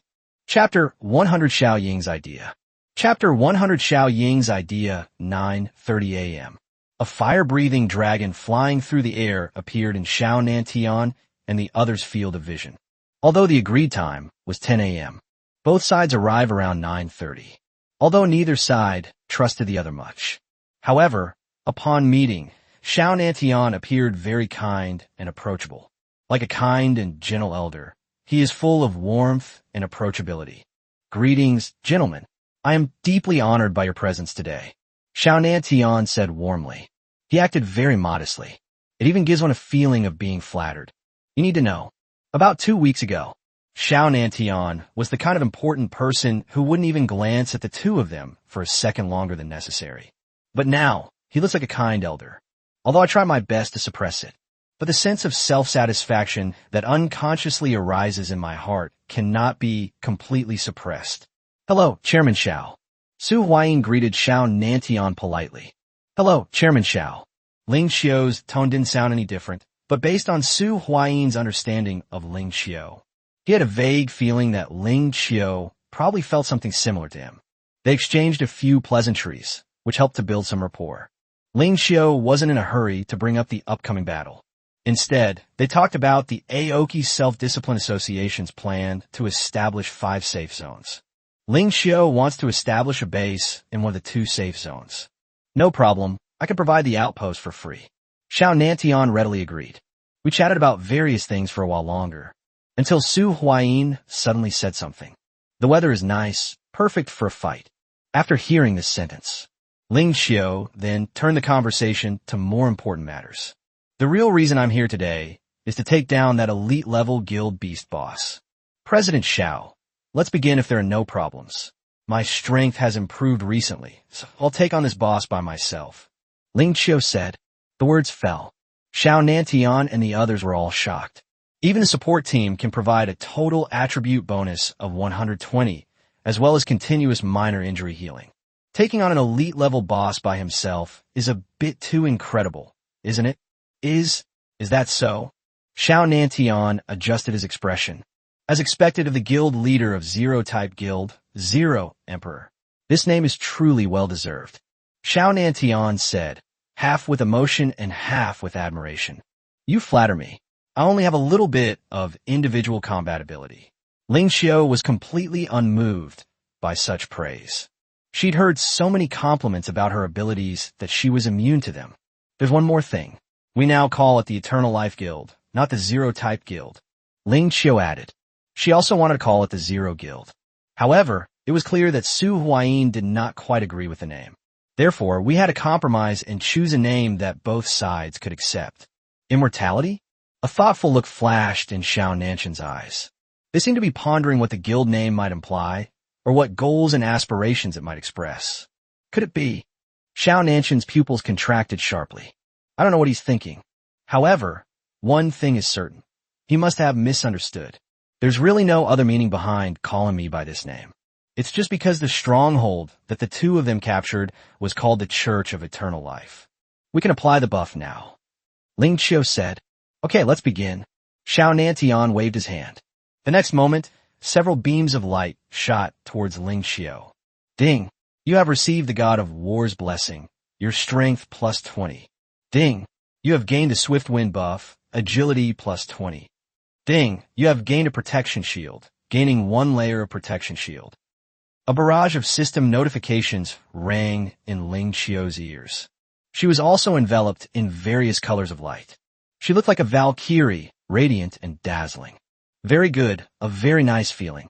Chapter 100 Xiao Ying's Idea. Chapter 100 Xiao Ying's Idea, 9:30 a.m. A fire-breathing dragon flying through the air appeared in Xiao Nantian and the other's field of vision. Although the agreed time was 10 a.m., both sides arrive around 9:30, although neither side trusted the other much. However, upon meeting, Xiao Nantian appeared very kind and approachable. Like a kind and gentle elder, he is full of warmth and approachability. Greetings, gentlemen. I am deeply honored by your presence today, Xiao Nantian said warmly. He acted very modestly. It even gives one a feeling of being flattered. You need to know. About 2 weeks ago, Xiao Nantian was the kind of important person who wouldn't even glance at the two of them for a second longer than necessary. But now, he looks like a kind elder, although I try my best to suppress it. But the sense of self-satisfaction that unconsciously arises in my heart cannot be completely suppressed. Hello, Chairman Xiao. Su Huayin greeted Xiao Nantian politely. Hello, Chairman Xiao. Ling Qiu's tone didn't sound any different, but based on Su Huayin's understanding of Ling Qiu, he had a vague feeling that Ling Qiu probably felt something similar to him. They exchanged a few pleasantries, which helped to build some rapport. Ling Qiu wasn't in a hurry to bring up the upcoming battle. Instead, they talked about the Aoki Self-Discipline Association's plan to establish 5 safe zones. Ling Qiu wants to establish a base in one of the 2 safe zones. No problem, I can provide the outpost for free. Xiao Nantian readily agreed. We chatted about various things for a while longer, until Su Huayin suddenly said something. The weather is nice, perfect for a fight. After hearing this sentence, Ling Qiu then turned the conversation to more important matters. The real reason I'm here today is to take down that elite-level guild beast boss. President Xiao, let's begin if there are no problems. My strength has improved recently, so I'll take on this boss by myself. Ling Qiu said. The words fell. Xiao Nantian and the others were all shocked. Even the support team can provide a total attribute bonus of 120, as well as continuous minor injury healing. Taking on an elite-level boss by himself is a bit too incredible, isn't it? Is that so? Xiao Nantian adjusted his expression. As expected of the guild leader of Zero-type guild, Zero Emperor. This name is truly well-deserved. Xiao Nantian said, half with emotion and half with admiration. You flatter me. I only have a little bit of individual combat ability. Ling Qiu was completely unmoved by such praise. She'd heard so many compliments about her abilities that she was immune to them. There's one more thing. We now call it the Eternal Life Guild, not the Zero-type Guild. Ling Qiu added. She also wanted to call it the Zero Guild. However, it was clear that Su Huayin did not quite agree with the name. Therefore, we had to compromise and choose a name that both sides could accept. Immortality? A thoughtful look flashed in Xiao Nanshan's eyes. They seemed to be pondering what the guild name might imply, or what goals and aspirations it might express. Could it be? Xiao Nanshan's pupils contracted sharply. I don't know what he's thinking. However, one thing is certain. He must have misunderstood. There's really no other meaning behind calling me by this name. It's just because the stronghold that the two of them captured was called the Church of Eternal Life. We can apply the buff now. Ling Qiu said. Okay, let's begin. Xiao Nantian waved his hand. The next moment, several beams of light shot towards Ling Qiu. Ding! You have received the God of War's blessing, your strength plus 20. Ding! You have gained a swift wind buff, agility plus 20. Ding! You have gained a protection shield, gaining 1 layer of protection shield. A barrage of system notifications rang in Ling Qiu's ears. She was also enveloped in various colors of light. She looked like a Valkyrie, radiant and dazzling. Very good, a very nice feeling.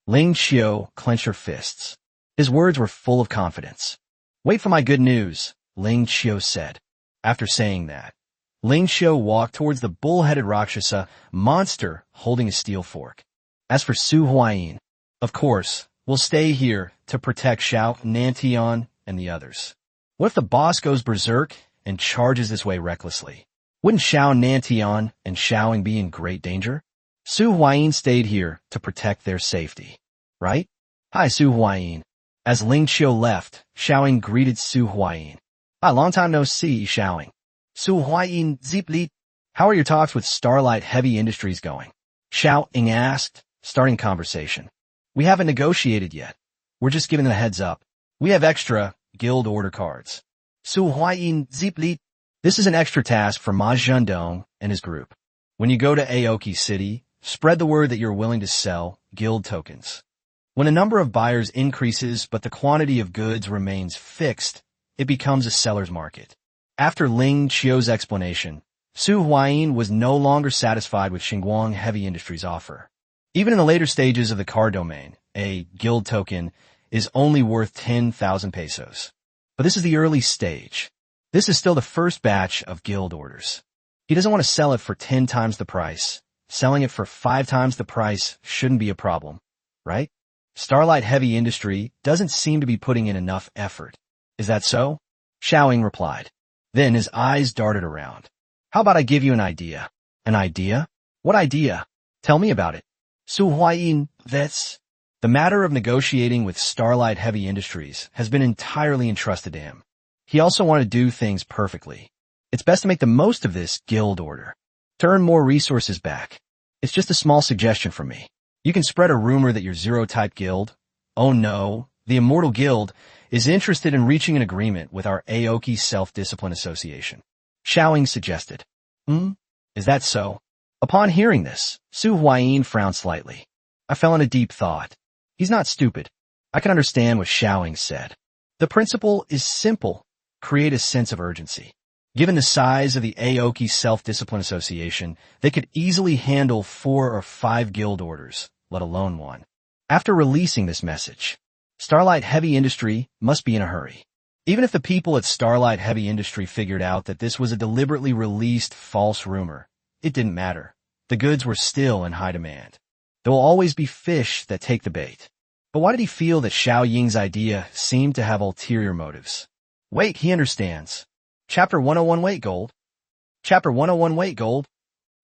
Ling Qiu clenched her fists. His words were full of confidence. Wait for my good news, Ling Qiu said. After saying that, Ling Qiu walked towards the bull-headed Rakshasa monster holding a steel fork. As for Su Huayin, of course, we'll stay here to protect Xiao Nantian and the others. What if the boss goes berserk and charges this way recklessly? Wouldn't Xiao Nantian and Xiaoing be in great danger? Su Huayin stayed here to protect their safety. Right? Hi, Su Huayin. As Ling Qiu left, Xiaoing greeted Su Huayin. Hi, long time no see, Xiaoing. Su Huayin Zipli. How are your talks with Starlight Heavy Industries going? Xiaoing asked, starting conversation. We haven't negotiated yet. We're just giving a heads up. We have extra guild order cards. Su Huayin Zipli. This is an extra task for Ma Zhendong and his group. When you go to Aoki City, spread the word that you're willing to sell guild tokens. When a number of buyers increases but the quantity of goods remains fixed, it becomes a seller's market. After Ling Qiu's explanation, Su Huayin was no longer satisfied with Xinguang Heavy Industries' offer. Even in the later stages of the card domain, a guild token is only worth 10,000 pesos. But this is the early stage. This is still the first batch of guild orders. He doesn't want to sell it for 10 times the price. Selling it for 5 times the price shouldn't be a problem, right? Starlight Heavy Industry doesn't seem to be putting in enough effort. Is that so? Xiaoing replied. Then his eyes darted around. How about I give you an idea? An idea? What idea? Tell me about it. Su Huayin, that's... The matter of negotiating with Starlight Heavy Industries has been entirely entrusted to him. He also wanted to do things perfectly. It's best to make the most of this guild order. To earn more resources back. It's just a small suggestion from me. You can spread a rumor that your Zero-type guild, oh no, the Immortal Guild, is interested in reaching an agreement with our Aoki Self-Discipline Association. Xiaoing suggested. Is that so? Upon hearing this, Su Huayin frowned slightly. I fell in a deep thought. He's not stupid. I can understand what Xiaoing said. The principle is simple. Create a sense of urgency. Given the size of the Aoki Self-Discipline Association, they could easily handle 4 or 5 guild orders, let alone 1. After releasing this message, Starlight Heavy Industry must be in a hurry. Even if the people at Starlight Heavy Industry figured out that this was a deliberately released false rumor, it didn't matter. The goods were still in high demand. There will always be fish that take the bait. But why did he feel that Xiao Ying's idea seemed to have ulterior motives? Wait, he understands. Chapter 101 Weight Gold. Chapter 101 Weight Gold.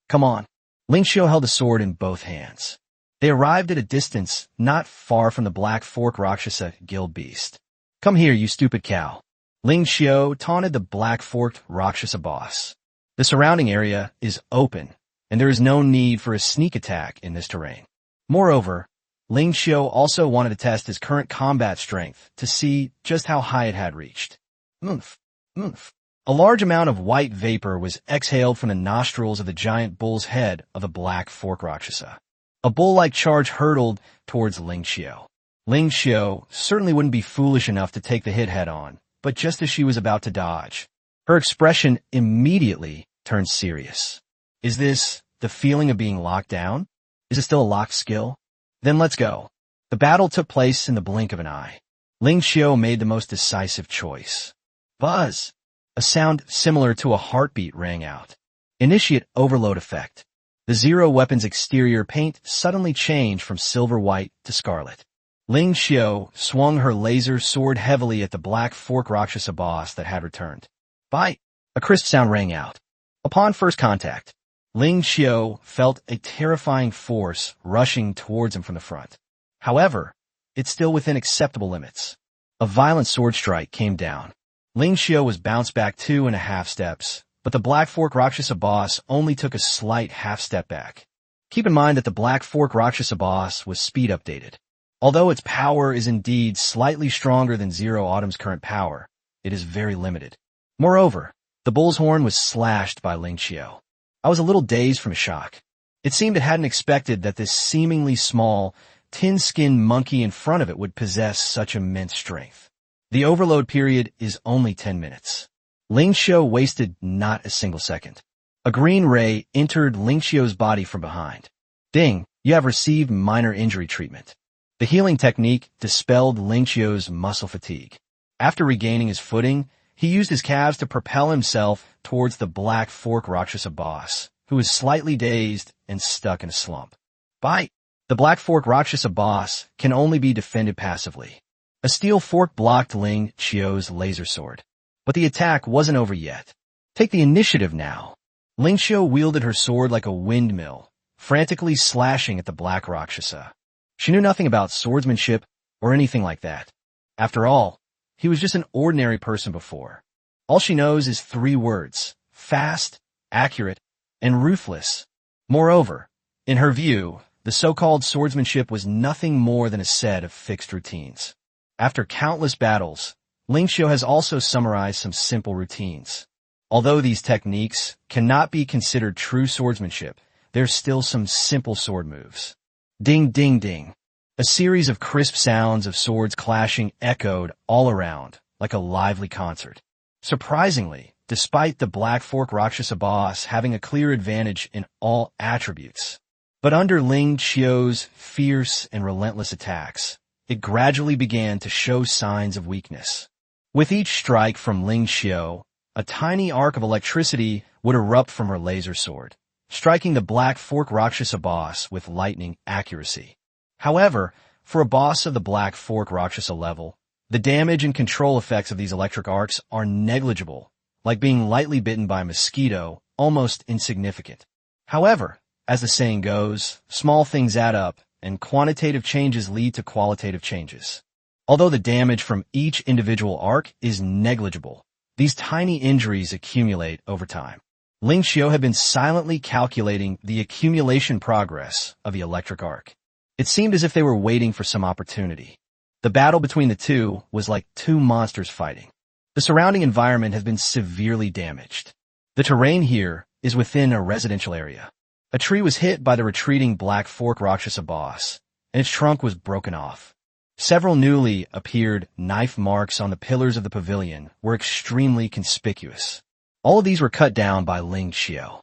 Come on. Ling Xiao held a sword in both hands. They arrived at a distance not far from the Black Fork Rakshasa guild beast. Come here, you stupid cow. Ling Xiao taunted the Black Forked Rakshasa boss. The surrounding area is open, and there is no need for a sneak attack in this terrain. Moreover, Ling Xiao also wanted to test his current combat strength to see just how high it had reached. Oomph, oomph. A large amount of white vapor was exhaled from the nostrils of the giant bull's head of the Black Fork Rakshasa. A bull-like charge hurtled towards Ling Xiao. Ling Xiao certainly wouldn't be foolish enough to take the hit head-on, but just as she was about to dodge, her expression immediately turned serious. Is this the feeling of being locked down? Is it still a locked skill? Then let's go. The battle took place in the blink of an eye. Ling Xiao made the most decisive choice. Buzz! A sound similar to a heartbeat rang out. Initiate overload effect. The Zero weapon's exterior paint suddenly changed from silver white to scarlet. Ling Xiao swung her laser sword heavily at the Black Fork Rakshasa boss that had returned. Bite! A crisp sound rang out. Upon first contact, Ling Xiao felt a terrifying force rushing towards him from the front. However, it's still within acceptable limits. A violent sword strike came down. Ling Xiao was bounced back 2.5 steps, but the Black Fork Rakshasa boss only took a slight half step back. Keep in mind that the Black Fork Rakshasa boss was speed updated. Although its power is indeed slightly stronger than Zero Autumn's current power, it is very limited. Moreover, the bull's horn was slashed by Ling Xiao. I was a little dazed from shock. It seemed it hadn't expected that this seemingly small, tin-skinned monkey in front of it would possess such immense strength. The overload period is only 10 minutes. Ling Xiao wasted not a single second. A green ray entered Ling Xiao's body from behind. Ding, you have received minor injury treatment. The healing technique dispelled Ling Xiao's muscle fatigue. After regaining his footing, he used his calves to propel himself towards the Black Fork Rakshasa boss, who was slightly dazed and stuck in a slump. Bite! The Black Fork Rakshasa boss can only be defended passively. A steel fork blocked Ling Xiao's laser sword. But the attack wasn't over yet. Take the initiative now. Ling Xiao wielded her sword like a windmill, frantically slashing at the Black Rakshasa. She knew nothing about swordsmanship or anything like that. After all, he was just an ordinary person before. All she knows is 3 words: fast, accurate, and ruthless. Moreover, in her view, the so-called swordsmanship was nothing more than a set of fixed routines. After countless battles, Ling Xiao has also summarized some simple routines. Although these techniques cannot be considered true swordsmanship, there's still some simple sword moves. Ding, ding, ding. A series of crisp sounds of swords clashing echoed all around, like a lively concert. Surprisingly, despite the Black Fork Rakshasa boss having a clear advantage in all attributes, but under Ling Xiao's fierce and relentless attacks, it gradually began to show signs of weakness. With each strike from Ling Xiao, a tiny arc of electricity would erupt from her laser sword, striking the Black Fork Rakshasa boss with lightning accuracy. However, for a boss of the Black Fork Rakshasa level, the damage and control effects of these electric arcs are negligible, like being lightly bitten by a mosquito, almost insignificant. However, as the saying goes, small things add up, and quantitative changes lead to qualitative changes. Although the damage from each individual arc is negligible, these tiny injuries accumulate over time. Ling Xiao had been silently calculating the accumulation progress of the electric arc. It seemed as if they were waiting for some opportunity. The battle between the two was like 2 monsters fighting. The surrounding environment has been severely damaged. The terrain here is within a residential area. A tree was hit by the retreating Black Fork Rakshasa boss, and its trunk was broken off. Several newly appeared knife marks on the pillars of the pavilion were extremely conspicuous. All of these were cut down by Ling Xiao.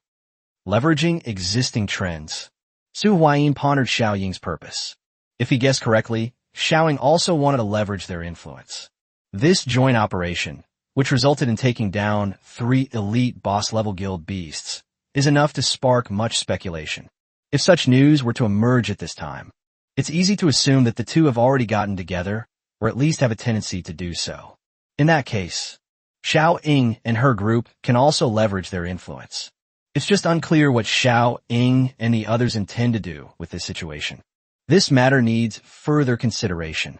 Leveraging existing trends, Su Huayin pondered Xiao Ying's purpose. If he guessed correctly, Xiao Ying also wanted to leverage their influence. This joint operation, which resulted in taking down 3 elite boss-level guild beasts, is enough to spark much speculation. If such news were to emerge at this time, it's easy to assume that the two have already gotten together, or at least have a tendency to do so. In that case, Xiao Ying and her group can also leverage their influence. It's just unclear what Xiao Ying and the others intend to do with this situation. This matter needs further consideration.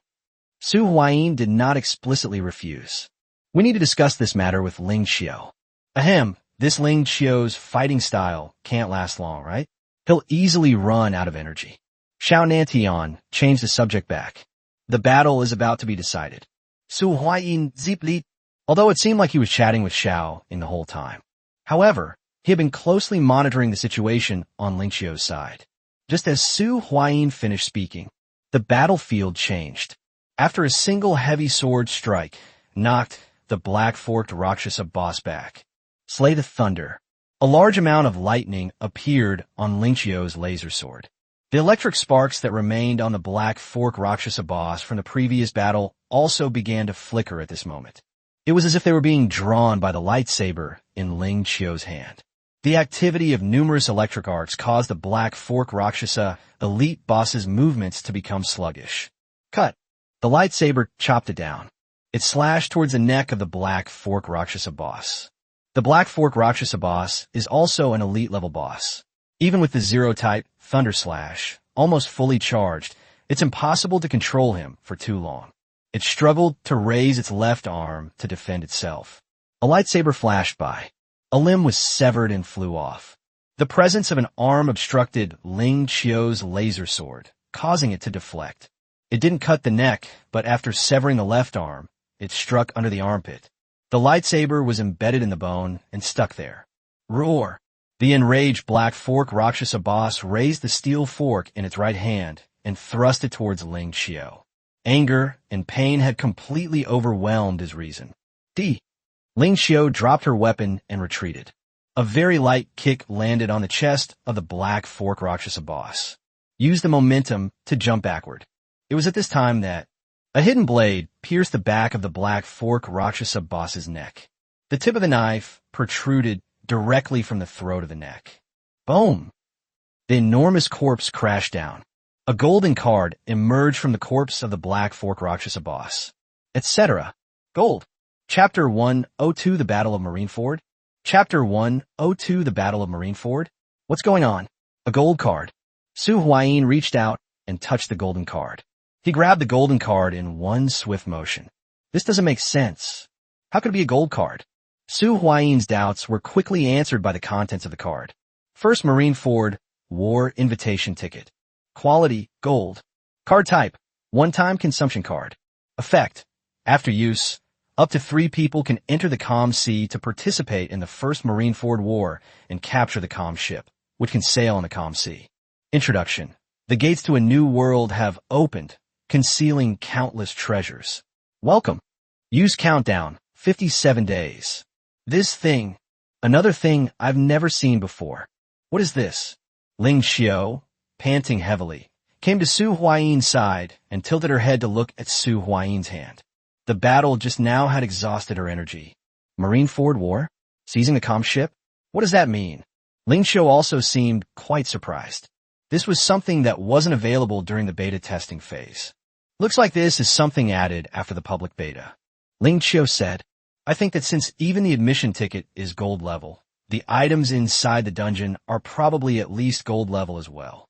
Su Huayin did not explicitly refuse. We need to discuss this matter with Ling Qiu. Ahem, this Ling Qiu's fighting style can't last long, right? He'll easily run out of energy. Xiao Nantian changed the subject back. The battle is about to be decided. Su Huayin zipli. Although it seemed like he was chatting with Xiao in the whole time. However, he had been closely monitoring the situation on Ling Qiu's side. Just as Su Huayin finished speaking, the battlefield changed. After a single heavy sword strike knocked the black-forked Rakshasa boss back. Slay the thunder. A large amount of lightning appeared on Ling Qiu's laser sword. The electric sparks that remained on the black fork Rakshasa boss from the previous battle also began to flicker at this moment. It was as if they were being drawn by the lightsaber in Ling Qiu's hand. The activity of numerous electric arcs caused the black fork Rakshasa elite boss's movements to become sluggish. Cut. The lightsaber chopped it down. It slashed towards the neck of the black fork Rakshasa boss. The black fork Rakshasa boss is also an elite level boss. Even with the zero-type Thunder Slash almost fully charged, it's impossible to control him for too long. It struggled to raise its left arm to defend itself. A lightsaber flashed by. A limb was severed and flew off. The presence of an arm obstructed Ling Qiu's laser sword, causing it to deflect. It didn't cut the neck, but after severing the left arm, it struck under the armpit. The lightsaber was embedded in the bone and stuck there. Roar! The enraged black fork Rakshasa boss raised the steel fork in its right hand and thrust it towards Ling Qiu. Anger and pain had completely overwhelmed his reason. Ling Qiu dropped her weapon and retreated. A very light kick landed on the chest of the black fork Rakshasa boss. Used the momentum to jump backward. It was at this time that a hidden blade pierced the back of the black fork Rakshasa boss's neck. The tip of the knife protruded directly from the throat of the neck. Boom! The enormous corpse crashed down. A golden card emerged from the corpse of the black fork Rakshasa boss. Etc. Gold. Chapter 102 The Battle of Marineford. Chapter 102 The Battle of Marineford. What's going on? A gold card. Su Huayin reached out and touched the golden card. He grabbed the golden card in one swift motion. This doesn't make sense. How could it be a gold card? Su Huayin's doubts were quickly answered by the contents of the card. First, Marineford War Invitation Ticket. Quality, gold. Card type, one-time consumption card. Effect, after use, up to 3 people can enter the Calm Sea to participate in the First Marineford War and capture the Calm ship, which can sail on the Calm Sea. Introduction. The gates to a new world have opened, concealing countless treasures. Welcome. Use countdown, 57 days. This thing, another thing I've never seen before. What is this? Ling Qiu, panting heavily, came to Su Huayin's side and tilted her head to look at Su Huayin's hand. The battle just now had exhausted her energy. Marineford War? Seizing the Calm ship? What does that mean? Ling Qiu also seemed quite surprised. This was something that wasn't available during the beta testing phase. Looks like this is something added after the public beta. Ling Qiu said, I think that since even the admission ticket is gold level, the items inside the dungeon are probably at least gold level as well.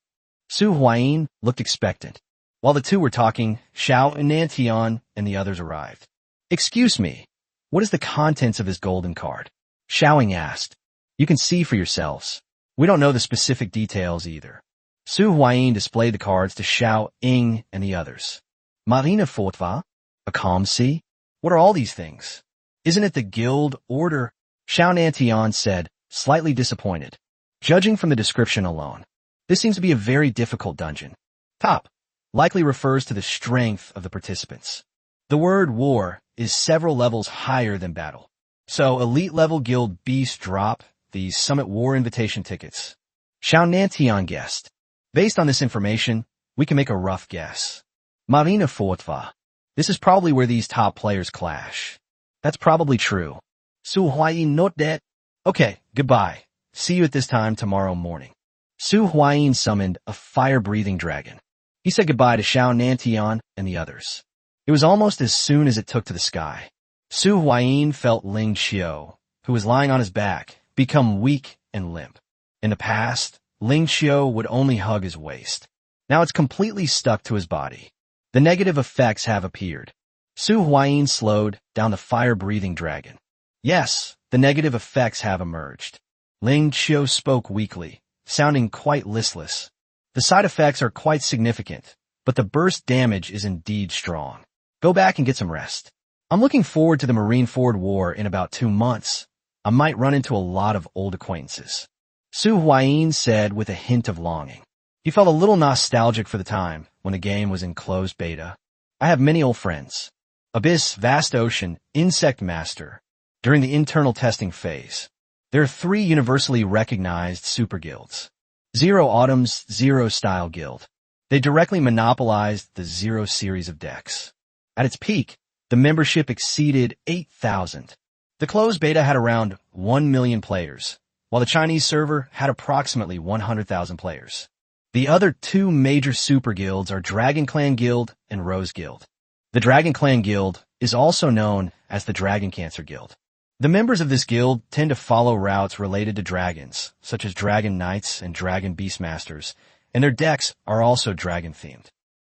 Su Huayin looked expectant. While the two were talking, Xiao and Nantian and the others arrived. Excuse me, what is the contents of this golden card? Xiaoying asked. You can see for yourselves. We don't know the specific details either. Su Huayin displayed the cards to Xiao Ying and the others. Marineford War? A Calm Sea? What are all these things? Isn't it the guild order? Xiao Nantian said, slightly disappointed. Judging from the description alone, this seems to be a very difficult dungeon. Top likely refers to the strength of the participants. The word war is several levels higher than battle. So elite level guild beasts drop these summit war invitation tickets. Xiao Nantian guessed. Based on this information, we can make a rough guess. Marineford War. This is probably where these top players clash. That's probably true. Su Huayin note that. Okay, goodbye. See you at this time tomorrow morning. Su Huayin summoned a fire-breathing dragon. He said goodbye to Xiao Nantian and the others. It was almost as soon as it took to the sky. Su Huayin felt Ling Qiu, who was lying on his back, become weak and limp. In the past, Ling Qiu would only hug his waist. Now it's completely stuck to his body. The negative effects have appeared. Su Huayin slowed down the fire-breathing dragon. Yes, the negative effects have emerged. Ling Qiu spoke weakly, sounding quite listless. The side effects are quite significant, but the burst damage is indeed strong. Go back and get some rest. I'm looking forward to the Marineford War in about 2 months. I might run into a lot of old acquaintances. Su Huayin said with a hint of longing. He felt a little nostalgic for the time when the game was in closed beta. I have many old friends. Abyss, Vast Ocean, Insect Master. During the internal testing phase, there are 3 universally recognized super guilds. Zero Autumn's Zero Style Guild. They directly monopolized the Zero series of decks. At its peak, the membership exceeded 8,000. The closed beta had around 1 million players, while the Chinese server had approximately 100,000 players. The other 2 major super guilds are Dragon Clan Guild and Rose Guild. The Dragon Clan Guild is also known as the Dragon Cancer Guild. The members of this guild tend to follow routes related to dragons, such as Dragon Knights and Dragon Beastmasters, and their decks are also dragon-themed.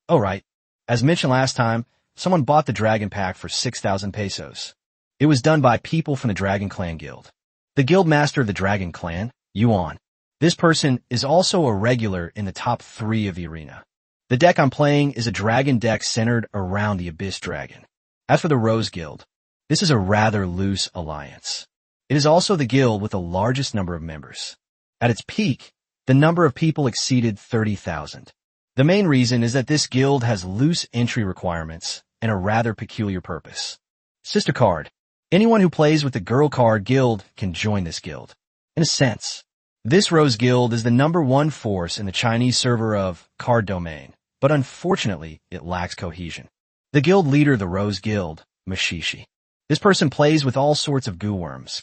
Oh right, as mentioned last time, someone bought the Dragon Pack for 6,000 pesos. It was done by people from the Dragon Clan Guild. The guild master of the Dragon Clan, Yuan. This person is also a regular in the top 3 of the arena. The deck I'm playing is a dragon deck centered around the Abyss Dragon. As for the Rose Guild, this is a rather loose alliance. It is also the guild with the largest number of members. At its peak, the number of people exceeded 30,000. The main reason is that this guild has loose entry requirements and a rather peculiar purpose. Sister card. Anyone who plays with the Girl Card Guild can join this guild. In a sense, this Rose Guild is the number 1 force in the Chinese server of Card Domain, but unfortunately, it lacks cohesion. The guild leader of the Rose Guild, Mashishi. This person plays with all sorts of goo worms,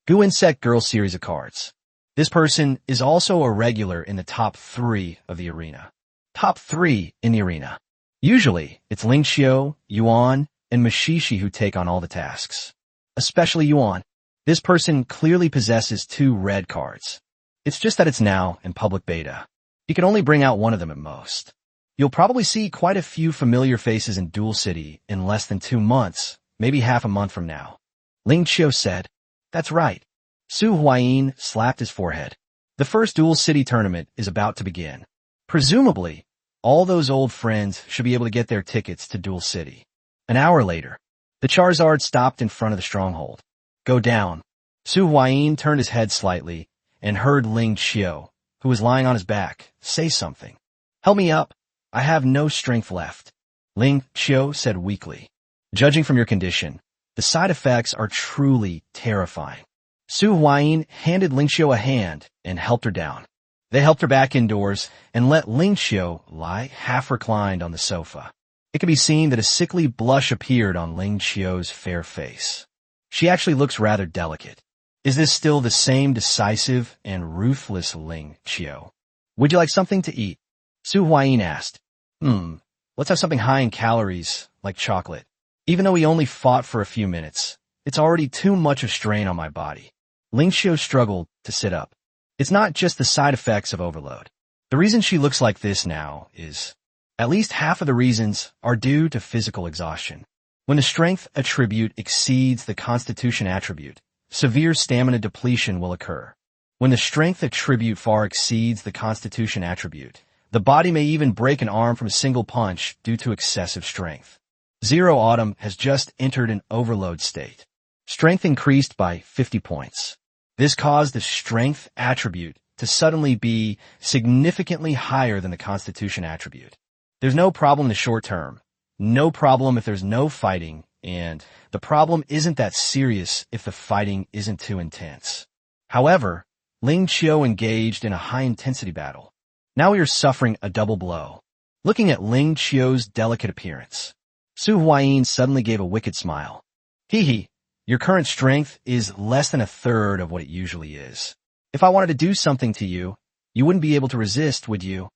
goo insect girl series of cards. This person is also a regular in the top 3 of the arena. Top 3 in the arena. Usually, it's Ling Qiu, Yuan, and Mashishi who take on all the tasks. Especially Yuan. This person clearly possesses 2 red cards. It's just that it's now in public beta. You can only bring out one of them at most. You'll probably see quite a few familiar faces in Duel City in less than 2 months, maybe half a month from now. Ling Qiu said, "That's right." Su Huayin slapped his forehead. The first Duel City tournament is about to begin. Presumably, all those old friends should be able to get their tickets to Duel City. An hour later, the Charizard stopped in front of the stronghold. Go down. Su Huayin turned his head slightly and heard Ling Qiu, who was lying on his back, say something. Help me up. I have no strength left. Ling Qiu said weakly. Judging from your condition, the side effects are truly terrifying. Su Huayin handed Ling Qiu a hand and helped her down. They helped her back indoors and let Ling Qiu lie half reclined on the sofa. It could be seen that a sickly blush appeared on Ling Qiu's fair face. She actually looks rather delicate. Is this still the same decisive and ruthless Ling Qiu? Would you like something to eat? Su Huayin asked. Let's have something high in calories, like chocolate. Even though we only fought for a few minutes, it's already too much of strain on my body. Ling Qiu struggled to sit up. It's not just the side effects of overload. The reason she looks like this now is, at least half of the reasons are due to physical exhaustion. When the strength attribute exceeds the constitution attribute, severe stamina depletion will occur. When the strength attribute far exceeds the constitution attribute, the body may even break an arm from a single punch due to excessive strength. Zero Autumn has just entered an overload state. Strength increased by 50 points. This caused the strength attribute to suddenly be significantly higher than the constitution attribute. There's no problem in the short term, no problem if there's no fighting, and the problem isn't that serious if the fighting isn't too intense. However, Ling Qiu engaged in a high-intensity battle. Now we are suffering a double blow. Looking at Ling Qiu's delicate appearance, Su Huayin suddenly gave a wicked smile. Hee, your current strength is less than a third of what it usually is. If I wanted to do something to you, you wouldn't be able to resist, would you?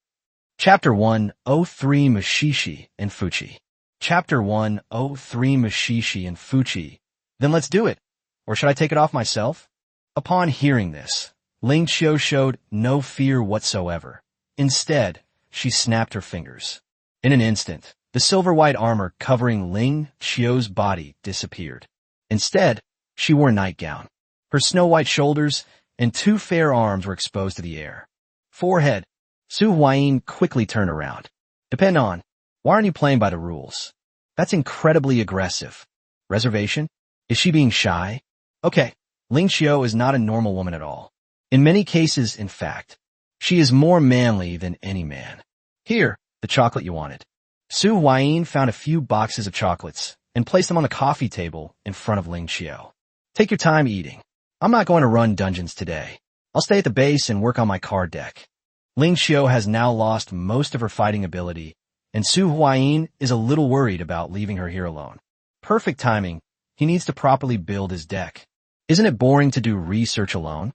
Chapter 103 Mashishi and Fuchi. Chapter 103 Mashishi and Fuchi Then let's do it. Or should I take it off myself? Upon hearing this, Ling Qiu showed no fear whatsoever. Instead, she snapped her fingers. In an instant, the silver-white armor covering Ling Qiu's body disappeared. Instead, she wore a nightgown. Her snow-white shoulders and two fair arms were exposed to the air. Forehead. Su Huayin quickly turned around. Depend on. Why aren't you playing by the rules? That's incredibly aggressive. Reservation? Is she being shy? Okay, Ling Qiu is not a normal woman at all. In many cases, in fact, she is more manly than any man. Here, the chocolate you wanted. Su Huayin found a few boxes of chocolates and placed them on the coffee table in front of Ling Qiu. Take your time eating. I'm not going to run dungeons today. I'll stay at the base and work on my card deck. Ling Qiu has now lost most of her fighting ability, and Su Huayin is a little worried about leaving her here alone. Perfect timing. He needs to properly build his deck. Isn't it boring to do research alone?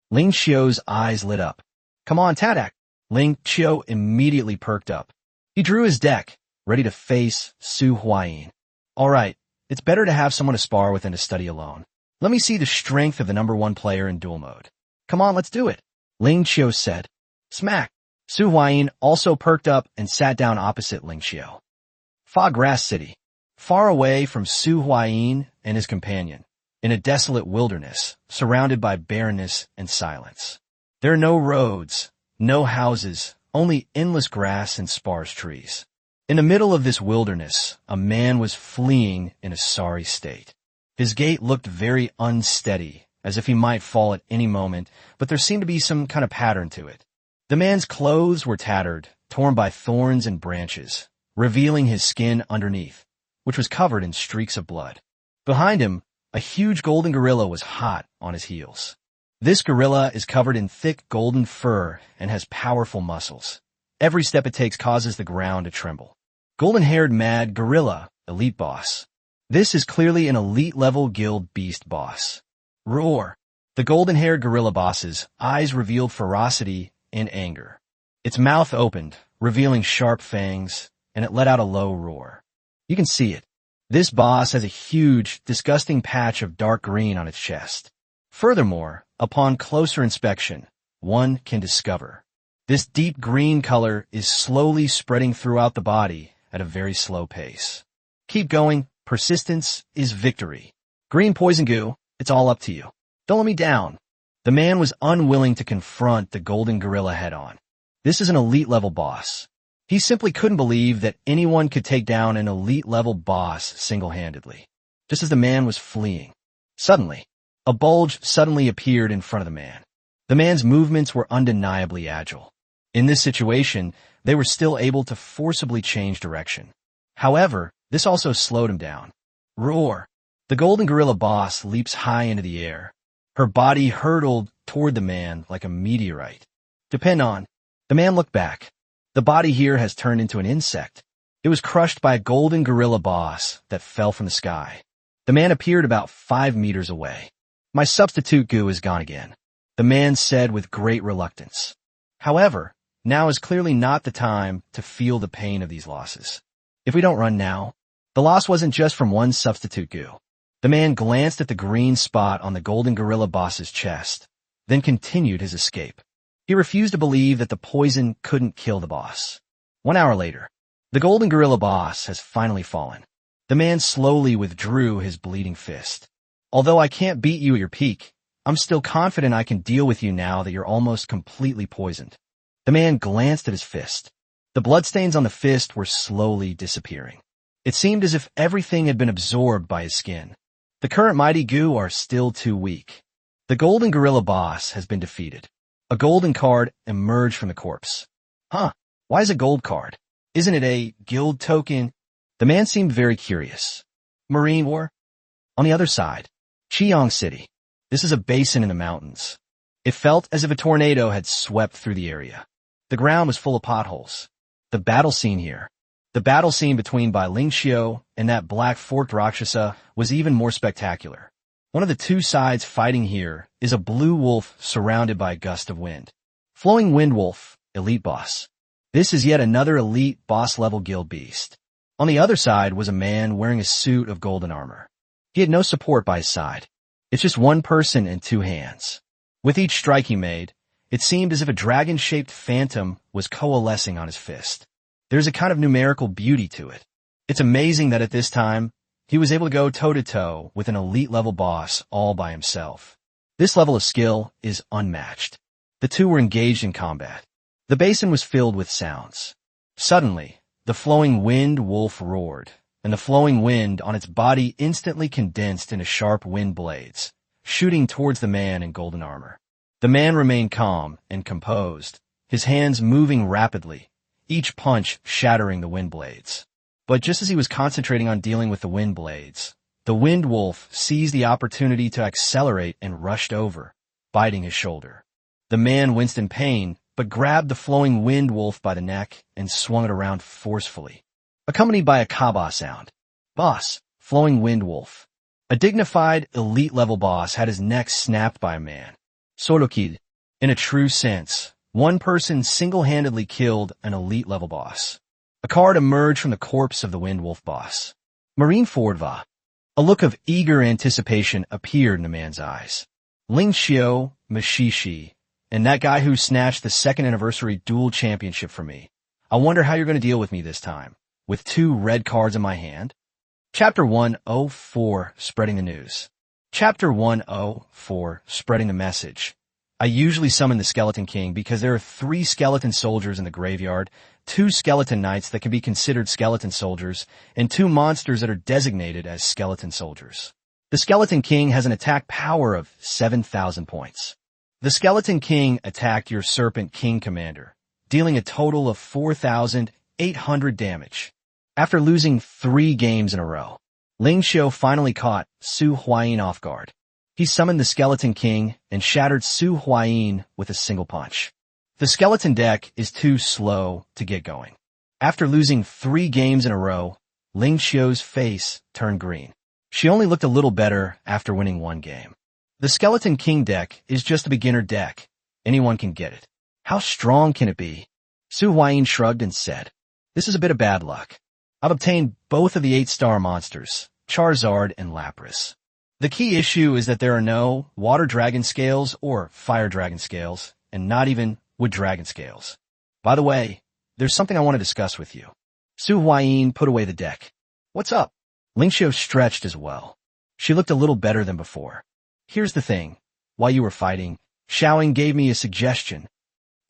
Ling Qiu's eyes lit up. Come on, Tadak. Ling Qiu immediately perked up. He drew his deck, ready to face Su Huayin. All right, it's better to have someone to spar with than to study alone. Let me see the strength of the #1 player in duel mode. Come on, let's do it. Ling Qiu said. Smack. Su Huayin also perked up and sat down opposite Ling Qiu. Fa Grass City. Far away from Su Huayin and his companion, in a desolate wilderness, surrounded by barrenness and silence. There are no roads, no houses, only endless grass and sparse trees. In the middle of this wilderness, a man was fleeing in a sorry state. His gait looked very unsteady, as if he might fall at any moment, but there seemed to be some kind of pattern to it. The man's clothes were tattered, torn by thorns and branches, revealing his skin underneath, which was covered in streaks of blood. Behind him, a huge golden gorilla was hot on his heels. This gorilla is covered in thick golden fur and has powerful muscles. Every step it takes causes the ground to tremble. Golden-haired mad gorilla, elite boss. This is clearly an elite-level guild beast boss. Roar. The golden-haired gorilla boss's eyes revealed ferocity and anger. Its mouth opened, revealing sharp fangs, and it let out a low roar. You can see it. This boss has a huge, disgusting patch of dark green on its chest. Furthermore, upon closer inspection, one can discover this deep green color is slowly spreading throughout the body at a very slow pace. Keep going. Persistence is victory. Green poison goo, it's all up to you. Don't let me down. The man was unwilling to confront the golden gorilla head-on. This is an elite-level boss. He simply couldn't believe that anyone could take down an elite-level boss single-handedly. Just as the man was fleeing, suddenly, a bulge suddenly appeared in front of the man. The man's movements were undeniably agile. In this situation, they were still able to forcibly change direction. However, this also slowed him down. Roar! The golden gorilla boss leaps high into the air. Her body hurtled toward the man like a meteorite. Depend on. The man looked back. The body here has turned into an insect. It was crushed by a golden gorilla boss that fell from the sky. The man appeared about 5 meters away. My substitute goo is gone again, the man said with great reluctance. However, now is clearly not the time to feel the pain of these losses. If we don't run now, the loss wasn't just from one substitute goo. The man glanced at the green spot on the golden gorilla boss's chest, then continued his escape. He refused to believe that the poison couldn't kill the boss. 1 hour later, the golden gorilla boss has finally fallen. The man slowly withdrew his bleeding fist. Although I can't beat you at your peak, I'm still confident I can deal with you now that you're almost completely poisoned. The man glanced at his fist. The bloodstains on the fist were slowly disappearing. It seemed as if everything had been absorbed by his skin. The current mighty goo are still too weak. The golden gorilla boss has been defeated. A golden card emerged from the corpse. Huh, why is a gold card? Isn't it a guild token? The man seemed very curious. Marine War? On the other side, Qiang City. This is a basin in the mountains. It felt as if a tornado had swept through the area. The ground was full of potholes. The battle scene here. The battle scene between Bai Ling Qiu and that black forked Rakshasa was even more spectacular. One of the two sides fighting here is a blue wolf surrounded by a gust of wind. Flowing Wind Wolf, elite boss. This is yet another elite boss-level guild beast. On the other side was a man wearing a suit of golden armor. He had no support by his side. It's just one person and two hands. With each strike he made, it seemed as if a dragon-shaped phantom was coalescing on his fist. There's a kind of numerical beauty to it. It's amazing that at this time, he was able to go toe-to-toe with an elite-level boss all by himself. This level of skill is unmatched. The two were engaged in combat. The basin was filled with sounds. Suddenly, the flowing wind wolf roared, and the flowing wind on its body instantly condensed into sharp wind blades, shooting towards the man in golden armor. The man remained calm and composed, his hands moving rapidly, each punch shattering the wind blades. But just as he was concentrating on dealing with the wind blades, the wind wolf seized the opportunity to accelerate and rushed over, biting his shoulder. The man winced in pain, but grabbed the flowing wind wolf by the neck and swung it around forcefully, accompanied by a kaba sound. Boss, flowing wind wolf. A dignified, elite-level boss had his neck snapped by a man. Sorokid. In a true sense, one person single-handedly killed an elite-level boss. A card emerged from the corpse of the wind wolf boss. Marine Fordva. A look of eager anticipation appeared in the man's eyes. Ling Xiao, Mashishi, and that guy who snatched the second anniversary duel championship from me. I wonder how you're going to deal with me this time, with 2 red cards in my hand. Chapter 104, Spreading the News. Chapter 104, Spreading the Message. I usually summon the Skeleton King because there are 3 skeleton soldiers in the graveyard, 2 skeleton knights that can be considered skeleton soldiers, and 2 monsters that are designated as skeleton soldiers. The Skeleton King has an attack power of 7,000 points. The Skeleton King attacked your Serpent King commander, dealing a total of 4,800 damage. After losing 3 games in a row, Ling Xiao finally caught Su Huayin off guard. He summoned the Skeleton King and shattered Su Huayin with a single punch. The skeleton deck is too slow to get going. After losing 3 games in a row, Ling Xiao's face turned green. She only looked a little better after winning 1 game. The Skeleton King deck is just a beginner deck. Anyone can get it. How strong can it be? Su Huayin shrugged and said, "This is a bit of bad luck. I've obtained both of the 8-star monsters, Charizard and Lapras. The key issue is that there are no water dragon scales or fire dragon scales, and not even wood dragon scales. By the way, there's something I want to discuss with you." Su Huayin put away the deck. "What's up?" Ling Xiao stretched as well. She looked a little better than before. "Here's the thing. While you were fighting, Xiao Ying gave me a suggestion."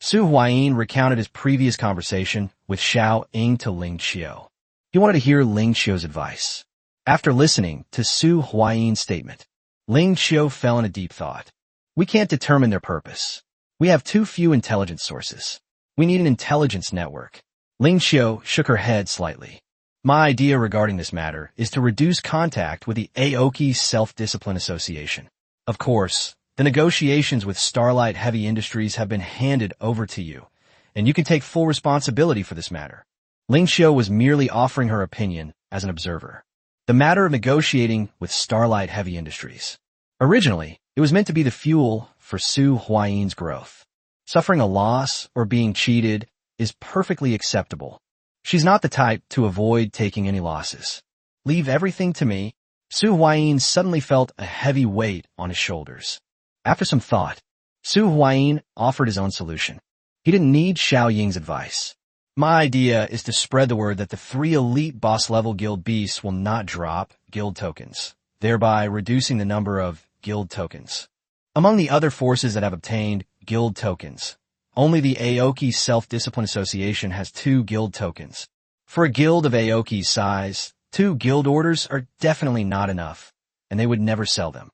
Su Huayin recounted his previous conversation with Xiao Ying to Ling Xiao. He wanted to hear Ling Xiao's advice. After listening to Su Huayin's statement, Ling Xiao fell in a deep thought. We can't determine their purpose. We have too few intelligence sources. We need an intelligence network. Ling Xiao shook her head slightly. My idea regarding this matter is to reduce contact with the Aoki Self-Discipline Association. Of course, the negotiations with Starlight Heavy Industries have been handed over to you, and you can take full responsibility for this matter. Ling Xiao was merely offering her opinion as an observer. The matter of negotiating with Starlight Heavy Industries. Originally, it was meant to be the fuel for Su Huayin's growth. Suffering a loss or being cheated is perfectly acceptable. She's not the type to avoid taking any losses. Leave everything to me. Su Huayin suddenly felt a heavy weight on his shoulders. After some thought, Su Huayin offered his own solution. He didn't need Xiao Ying's advice. My idea is to spread the word that the 3 elite boss-level guild beasts will not drop guild tokens, thereby reducing the number of guild tokens. Among the other forces that have obtained guild tokens, only the Aoki Self-Discipline Association has 2 guild tokens. For a guild of Aoki's size, 2 guild orders are definitely not enough, and they would never sell them.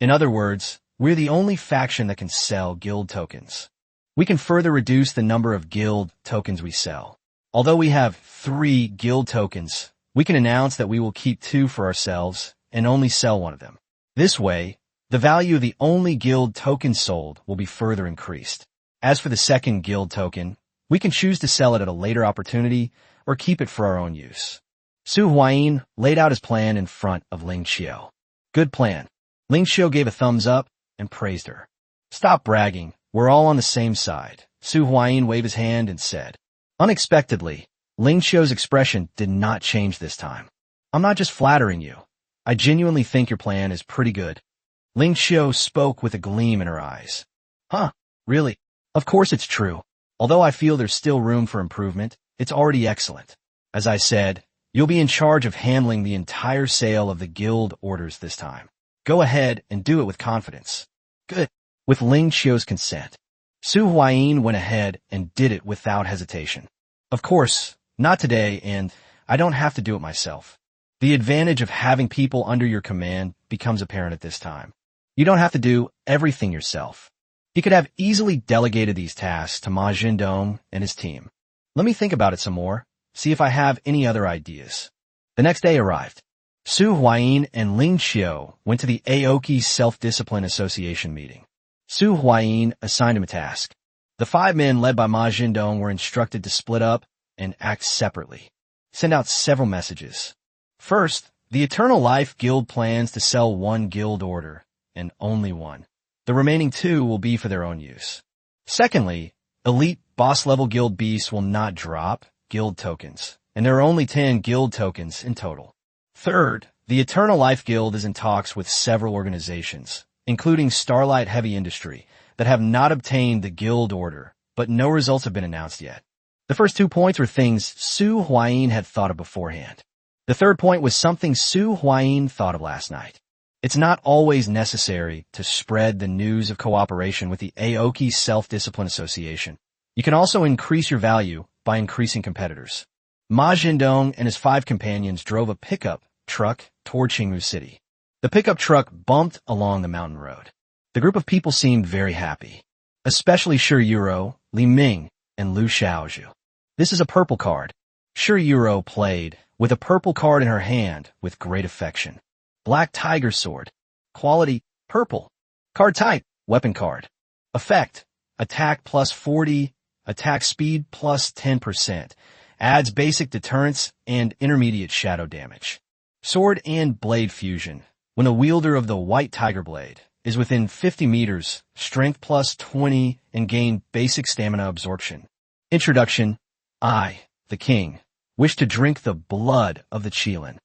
In other words, we're the only faction that can sell guild tokens. We can further reduce the number of guild tokens we sell. Although we have 3 guild tokens, we can announce that we will keep 2 for ourselves and only sell 1 of them. This way, the value of the only guild token sold will be further increased. As for the second guild token, we can choose to sell it at a later opportunity or keep it for our own use. Su Huayin laid out his plan in front of Ling Xiao. Good plan. Ling Xiao gave a thumbs up and praised her. Stop bragging. We're all on the same side. Su Huayin waved his hand and said. Unexpectedly, Ling Xiao's expression did not change this time. I'm not just flattering you. I genuinely think your plan is pretty good. Ling Xiao spoke with a gleam in her eyes. Huh, really? Of course it's true. Although I feel there's still room for improvement, it's already excellent. As I said, you'll be in charge of handling the entire sale of the guild orders this time. Go ahead and do it with confidence. Good. With Ling Xiao's consent, Su Huayin went ahead and did it without hesitation. Of course, not today, and I don't have to do it myself. The advantage of having people under your command becomes apparent at this time. You don't have to do everything yourself. He could have easily delegated these tasks to Ma Jindong and his team. Let me think about it some more, see if I have any other ideas. The next day arrived. Su Huayin and Ling Xiao went to the Aoki Self-Discipline Association meeting. Su Huayin assigned him a task. The 5 men led by Ma Jindong were instructed to split up and act separately. Send out several messages. First, the Eternal Life Guild plans to sell 1 guild order, and only 1. The remaining 2 will be for their own use. Secondly, elite boss-level guild beasts will not drop guild tokens, and there are only 10 guild tokens in total. Third, the Eternal Life Guild is in talks with several organizations, including Starlight Heavy Industry, that have not obtained the guild order, but no results have been announced yet. The first 2 points were things Su Huayin had thought of beforehand. The third point was something Su Huayin thought of last night. It's not always necessary to spread the news of cooperation with the Aoki Self-Discipline Association. You can also increase your value by increasing competitors. Ma Jindong and his 5 companions drove a pickup truck toward Qingmu City. The pickup truck bumped along the mountain road. The group of people seemed very happy, especially Shi Yuro, Li Ming, and Lu Xiaozhu. This is a purple card. Shi Yuro played with a purple card in her hand with great affection. Black Tiger Sword. Quality, purple. Card type, weapon card. Effect, attack plus 40, attack speed plus 10%. Adds basic deterrence and intermediate shadow damage. Sword and blade fusion. When the wielder of the white tiger blade is within 50 meters, strength plus 20, and gain basic stamina absorption. Introduction. I, the king, wish to drink the blood of the Qilin.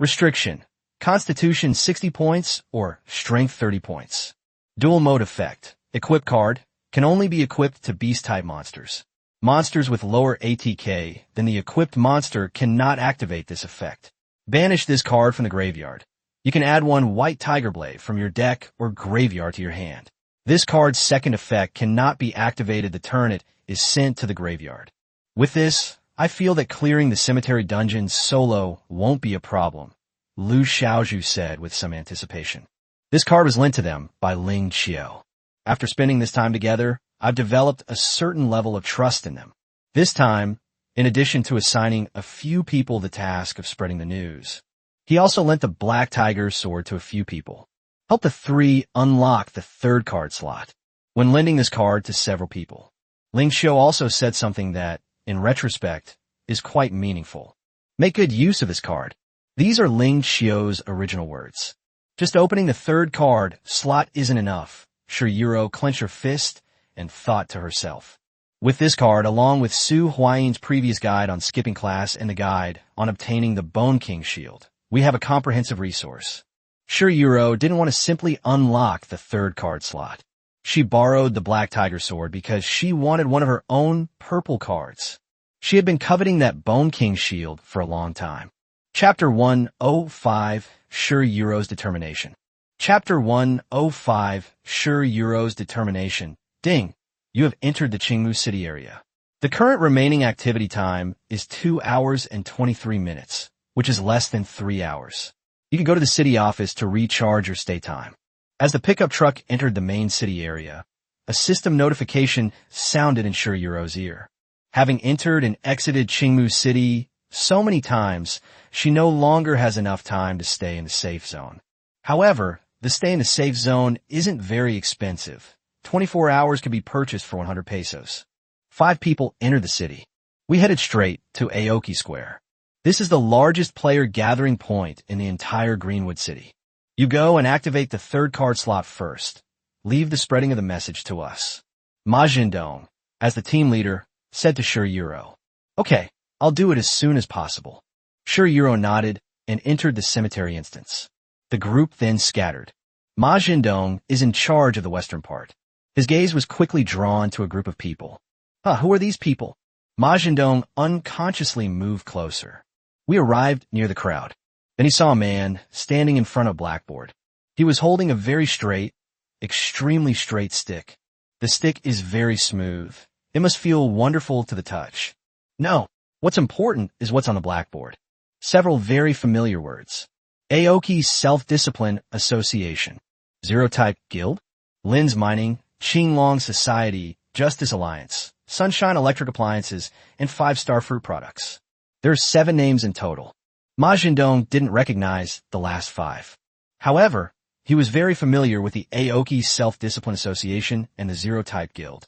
Restriction. Constitution 60 points or Strength 30 points. Dual mode effect. Equip card. Can only be equipped to beast-type monsters. Monsters with lower ATK than the equipped monster cannot activate this effect. Banish this card from the graveyard. You can add 1 white tiger blade from your deck or graveyard to your hand. This card's second effect cannot be activated the turn it is sent to the graveyard. With this, I feel that clearing the cemetery dungeons solo won't be a problem, Lu Xiaozhu said with some anticipation. This card was lent to them by Ling Xiao. After spending this time together, I've developed a certain level of trust in them. This time, in addition to assigning a few people the task of spreading the news, he also lent the Black Tiger Sword to a few people. Help the 3 unlock the 3rd card slot when lending this card to several people. Ling Xiao also said something that, in retrospect, is quite meaningful. Make good use of this card. These are Ling Xiao's original words. Just opening the 3rd card slot isn't enough. Shi Yuro clenched her fist and thought to herself. With this card, along with Su Huayin's previous guide on skipping class and the guide on obtaining the Bone King shield, we have a comprehensive resource. Shi Yuro didn't want to simply unlock the 3rd card slot. She borrowed the Black Tiger Sword because she wanted one of her own purple cards. She had been coveting that Bone King shield for a long time. Chapter 105, Shi Yuro's Determination. Chapter 105, Shi Yuro's Determination. Ding! You have entered the Qingmu City area. The current remaining activity time is 2 hours and 23 minutes, which is less than 3 hours. You can go to the city office to recharge your stay time. As the pickup truck entered the main city area, a system notification sounded in Shi Yuro's ear. Having entered and exited Qingmu City so many times, she no longer has enough time to stay in the safe zone. However, the stay in the safe zone isn't very expensive. 24 hours can be purchased for 100 pesos. 5 people entered the city. We headed straight to Aoki Square. This is the largest player gathering point in the entire Greenwood City. You go and activate the 3rd card slot first. Leave the spreading of the message to us. Ma Jindong, as the team leader, said to Shi Yuro. Okay, I'll do it as soon as possible. Shi Yuro nodded and entered the cemetery instance. The group then scattered. Ma Jindong is in charge of the western part. His gaze was quickly drawn to a group of people. Who are these people? Ma Jindong unconsciously moved closer. We arrived near the crowd. Then he saw a man standing in front of a blackboard. He was holding a very straight, extremely straight stick. The stick is very smooth. It must feel wonderful to the touch. No, what's important is what's on the blackboard. Several very familiar words. Aoki Self-Discipline Association, Zero Type Guild, Lin's Mining, Qinglong Society, Justice Alliance, Sunshine Electric Appliances, and 5-Star Fruit Products. There are 7 names in total. Ma Jindong didn't recognize the last 5. However, he was very familiar with the Aoki Self-Discipline Association and the Zero Type Guild.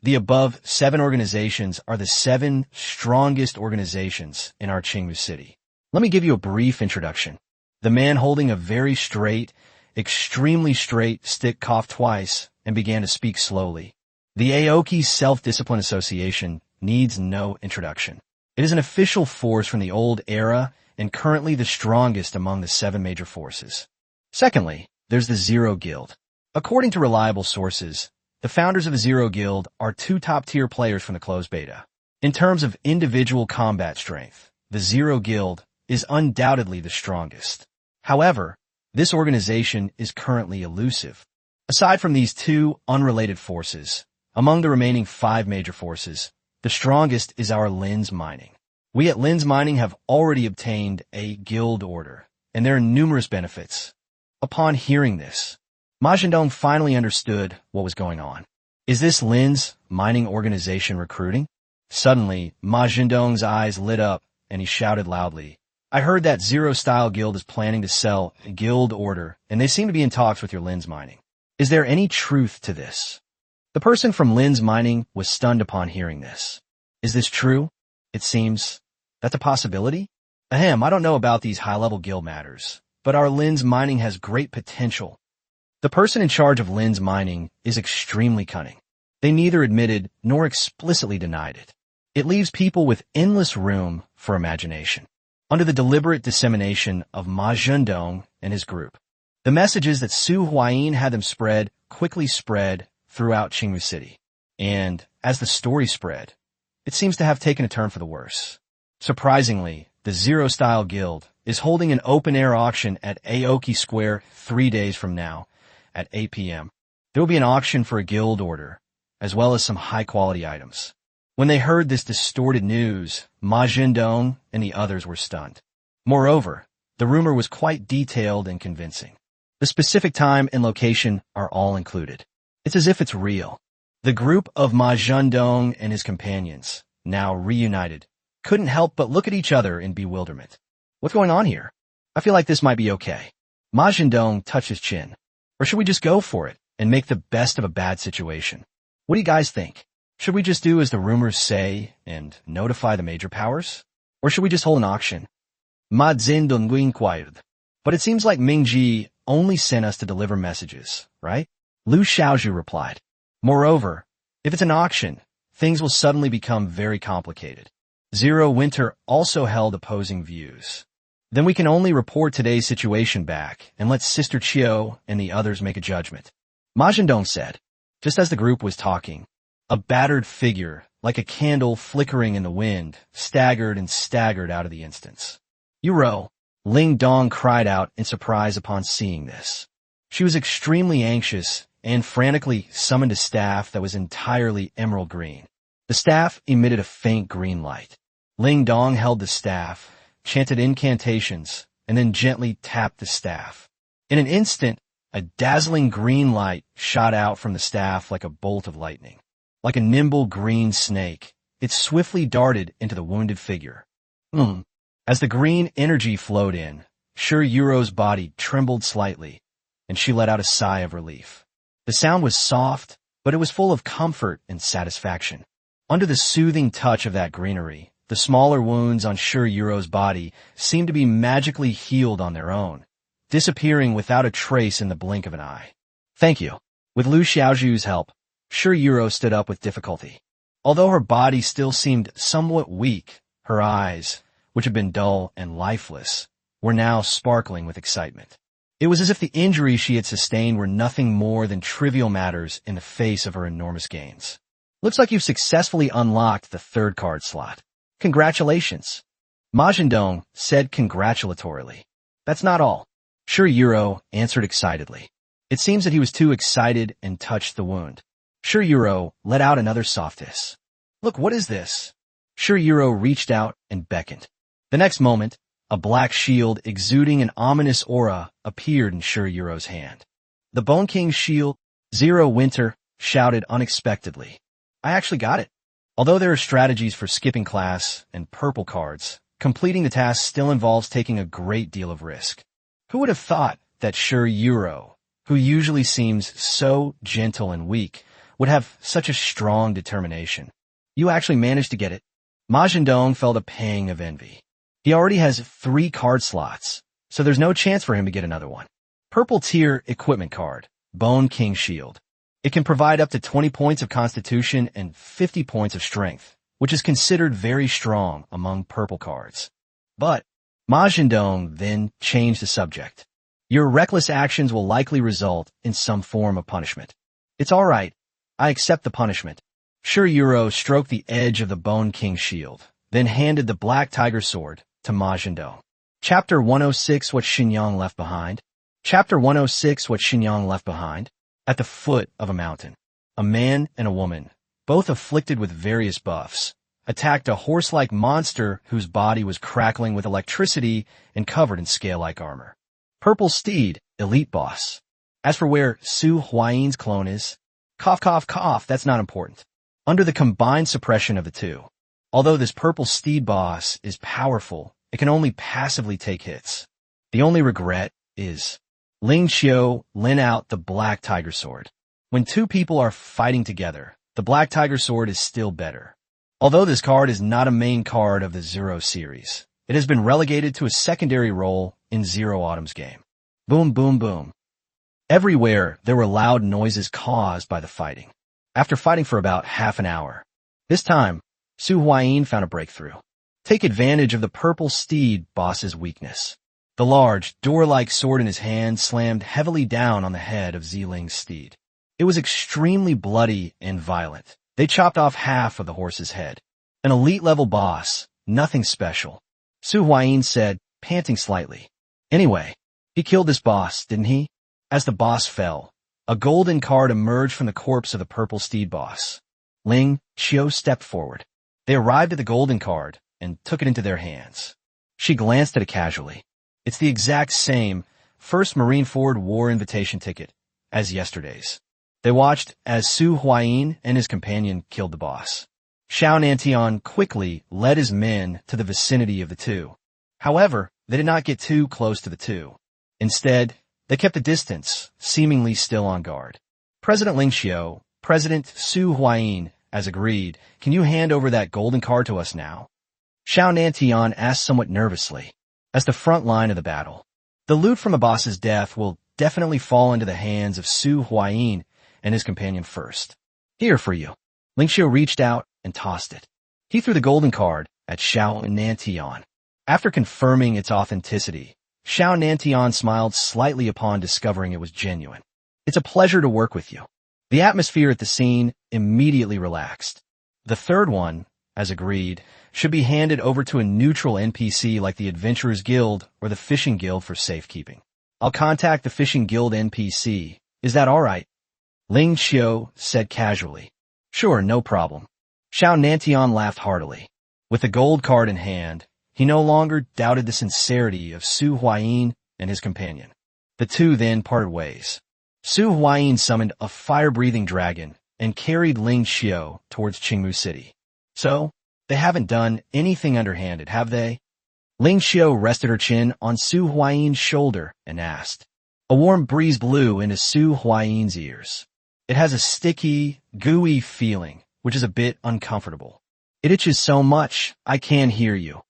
The above 7 organizations are the 7 strongest organizations in our Qingmu city. Let me give you a brief introduction. The man holding a very straight, extremely straight stick coughed twice and began to speak slowly. The Aoki Self-Discipline Association needs no introduction. It is an official force from the old era and currently the strongest among the 7 major forces. Secondly, there's the Zero Guild. According to reliable sources, the founders of the Zero Guild are 2 top-tier players from the closed beta. In terms of individual combat strength, the Zero Guild is undoubtedly the strongest. However, this organization is currently elusive. Aside from these 2 unrelated forces, among the remaining 5 major forces, the strongest is our Lin's Mining. We at Lin's Mining have already obtained a guild order, and there are numerous benefits. Upon hearing this, Ma Jindong finally understood what was going on. Is this Lin's Mining organization recruiting? Suddenly, Ma Jindong's eyes lit up, and he shouted loudly, I heard that Zero Style Guild is planning to sell a guild order, and they seem to be in talks with your Lin's Mining. Is there any truth to this? The person from Lin's Mining was stunned upon hearing this. Is this true? It seems that's a possibility. I don't know about these high-level guild matters, but our Lin's Mining has great potential. The person in charge of Lin's Mining is extremely cunning. They neither admitted nor explicitly denied it. It leaves people with endless room for imagination. Under the deliberate dissemination of Ma Jindong and his group, the messages that Su Huayin had them spread quickly spread throughout Qingmu City. And as the story spread, it seems to have taken a turn for the worse. Surprisingly, the Zero Style Guild is holding an open-air auction at Aoki Square 3 days from now at 8 p.m. There will be an auction for a guild order, as well as some high-quality items. When they heard this distorted news, Ma Jindong and the others were stunned. Moreover, the rumor was quite detailed and convincing. The specific time and location are all included. It's as if it's real. The group of Ma Jindong and his companions, now reunited, couldn't help but look at each other in bewilderment. What's going on here? I feel like this might be okay. Ma Jindong touched his chin. Or should we just go for it and make the best of a bad situation? What do you guys think? Should we just do as the rumors say and notify the major powers? Or should we just hold an auction? Ma Zindong inquired. But it seems like Mingji only sent us to deliver messages, right? Lu Xiaozhu replied. Moreover, if it's an auction, things will suddenly become very complicated. Zero Winter also held opposing views. Then we can only report today's situation back and let Sister Chiu and the others make a judgment. Ma Jindong said, just as the group was talking. A battered figure, like a candle flickering in the wind, staggered and staggered out of the instance. Yuro, Ling Dong cried out in surprise upon seeing this. She was extremely anxious and frantically summoned a staff that was entirely emerald green. The staff emitted a faint green light. Ling Dong held the staff, chanted incantations, and then gently tapped the staff. In an instant, a dazzling green light shot out from the staff like a bolt of lightning. Like a nimble green snake, it swiftly darted into the wounded figure. As the green energy flowed in, Sure Yuro's body trembled slightly, and she let out a sigh of relief. The sound was soft, but it was full of comfort and satisfaction. Under the soothing touch of that greenery, the smaller wounds on Sure Yuro's body seemed to be magically healed on their own, disappearing without a trace in the blink of an eye. Thank you. With Lu Xiaozhu's help, Sure Yuro stood up with difficulty. Although her body still seemed somewhat weak, her eyes, which had been dull and lifeless, were now sparkling with excitement. It was as if the injuries she had sustained were nothing more than trivial matters in the face of her enormous gains. Looks like you've successfully unlocked the third card slot. Congratulations. Majin Dong said congratulatorily. That's not all. Shirayuro answered excitedly. It seems that he was too excited and touched the wound. Shirayuro let out another soft hiss. Look, what is this? Shirayuro reached out and beckoned. The next moment, a black shield exuding an ominous aura appeared in Shirayuro's hand. The Bone King's shield, Zero Winter, shouted unexpectedly. I actually got it. Although there are strategies for skipping class and purple cards, completing the task still involves taking a great deal of risk. Who would have thought that Shirayuro, who usually seems so gentle and weak, would have such a strong determination? You actually managed to get it. Majin Dong felt a pang of envy. He already has 3 card slots, so there's no chance for him to get another one. Purple tier equipment card, Bone King Shield. It can provide up to 20 points of constitution and 50 points of strength, which is considered very strong among purple cards. But Majin Dong then changed the subject. Your reckless actions will likely result in some form of punishment. It's all right. I accept the punishment. Shirayuro stroked the edge of the Bone King shield, then handed the Black Tiger sword to Majin Dong. Chapter 106 What Xinjiang Left Behind. Chapter 106 What Xinjiang Left Behind. At the foot of a mountain, a man and a woman, both afflicted with various buffs, attacked a horse-like monster whose body was crackling with electricity and covered in scale-like armor. Purple Steed, elite boss. As for where Su Huayi's clone is, cough cough cough, that's not important. Under the combined suppression of the two, although this Purple Steed boss is powerful, it can only passively take hits. The only regret is Ling Xiao lent out the Black Tiger Sword. When 2 people are fighting together, the Black Tiger Sword is still better. Although this card is not a main card of the Zero series, it has been relegated to a secondary role in Zero Autumn's game. Boom, boom, boom. Everywhere there were loud noises caused by the fighting. After fighting for about half an hour, this time, Su Huayin found a breakthrough. Take advantage of the Purple Steed boss's weakness. The large, door-like sword in his hand slammed heavily down on the head of Ziling's steed. It was extremely bloody and violent. They chopped off half of the horse's head. An elite-level boss, nothing special. Su Huayin said, panting slightly. Anyway, he killed this boss, didn't he? As the boss fell, a golden card emerged from the corpse of the Purple Steed boss. Ling Xiao stepped forward. They arrived at the golden card and took it into their hands. She glanced at it casually. It's the exact same First Marineford War invitation ticket as yesterday's. They watched as Su Huayin and his companion killed the boss. Xiao Nantian quickly led his men to the vicinity of the two. However, they did not get too close to the two. Instead, they kept a distance, seemingly still on guard. President Ling Xiao, President Su Huayin, as agreed, can you hand over that golden card to us now? Xiao Nantian asked somewhat nervously. As the front line of the battle, the loot from the boss's death will definitely fall into the hands of Su Huayin and his companion first. Here for you. Ling Xiao reached out and tossed it. He threw the golden card at Xiao Nantian. After confirming its authenticity, Xiao Nantian smiled slightly upon discovering it was genuine. It's a pleasure to work with you. The atmosphere at the scene immediately relaxed. The third one, as agreed, should be handed over to a neutral NPC like the Adventurers Guild or the Fishing Guild for safekeeping. I'll contact the Fishing Guild NPC. Is that all right? Ling Xiao said casually. Sure, no problem. Xiao Nantian laughed heartily. With the gold card in hand, he no longer doubted the sincerity of Su Huayin and his companion. The two then parted ways. Su Huayin summoned a fire-breathing dragon and carried Ling Xiao towards Qingmu City. So, they haven't done anything underhanded, have they? Ling Xiao rested her chin on Su Huayin's shoulder and asked. A warm breeze blew into Su Huayin's ears. It has a sticky, gooey feeling, which is a bit uncomfortable. It itches so much, I can't hear you.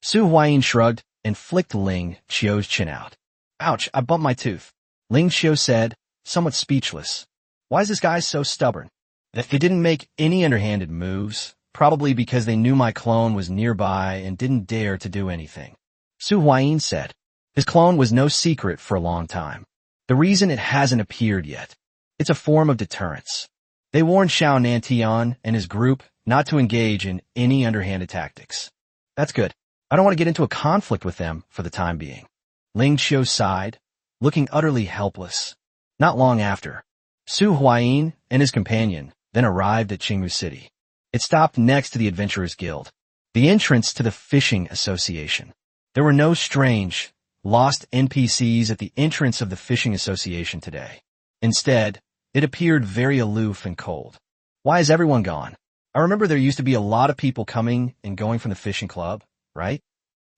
Su Huayin shrugged and flicked Ling Xiao's chin out. Ouch, I bumped my tooth. Ling Xiao said, somewhat speechless. Why is this guy so stubborn? If they didn't make any underhanded moves, probably because they knew my clone was nearby and didn't dare to do anything. Su Huayin said. His clone was no secret for a long time. The reason it hasn't appeared yet. It's a form of deterrence. They warned Xiao Nantian and his group not to engage in any underhanded tactics. That's good. I don't want to get into a conflict with them for the time being. Ling Qiu sighed, looking utterly helpless. Not long after, Su Huayin and his companion then arrived at Qingwu City. It stopped next to the Adventurers Guild, the entrance to the Fishing Association. There were no strange, lost NPCs at the entrance of the Fishing Association today. Instead, it appeared very aloof and cold. Why is everyone gone? I remember there used to be a lot of people coming and going from the fishing club, right?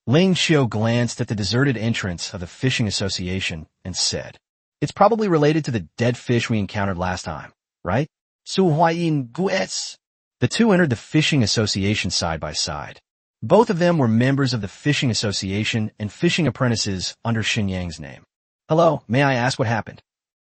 Ling Qiu glanced at the deserted entrance of the Fishing Association and said, It's probably related to the dead fish we encountered last time, right? Su Huayin Guets. The two entered the Fishing Association side by side. Both of them were members of the Fishing Association and fishing apprentices under Xinyang's name. Hello, may I ask what happened?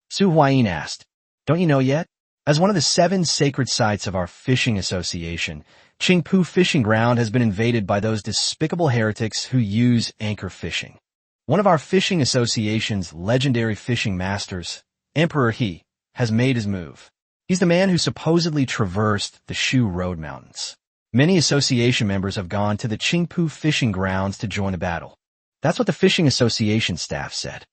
Su Huayin asked. Don't you know yet? As one of the 7 sacred sites of our Fishing Association, Qingpu Fishing Ground has been invaded by those despicable heretics who use anchor fishing. One of our Fishing Association's legendary fishing masters, Emperor He, has made his move. He's the man who supposedly traversed the Shu Road Mountains. Many association members have gone to the Qingpu Fishing Grounds to join the battle. That's what the Fishing Association staff said.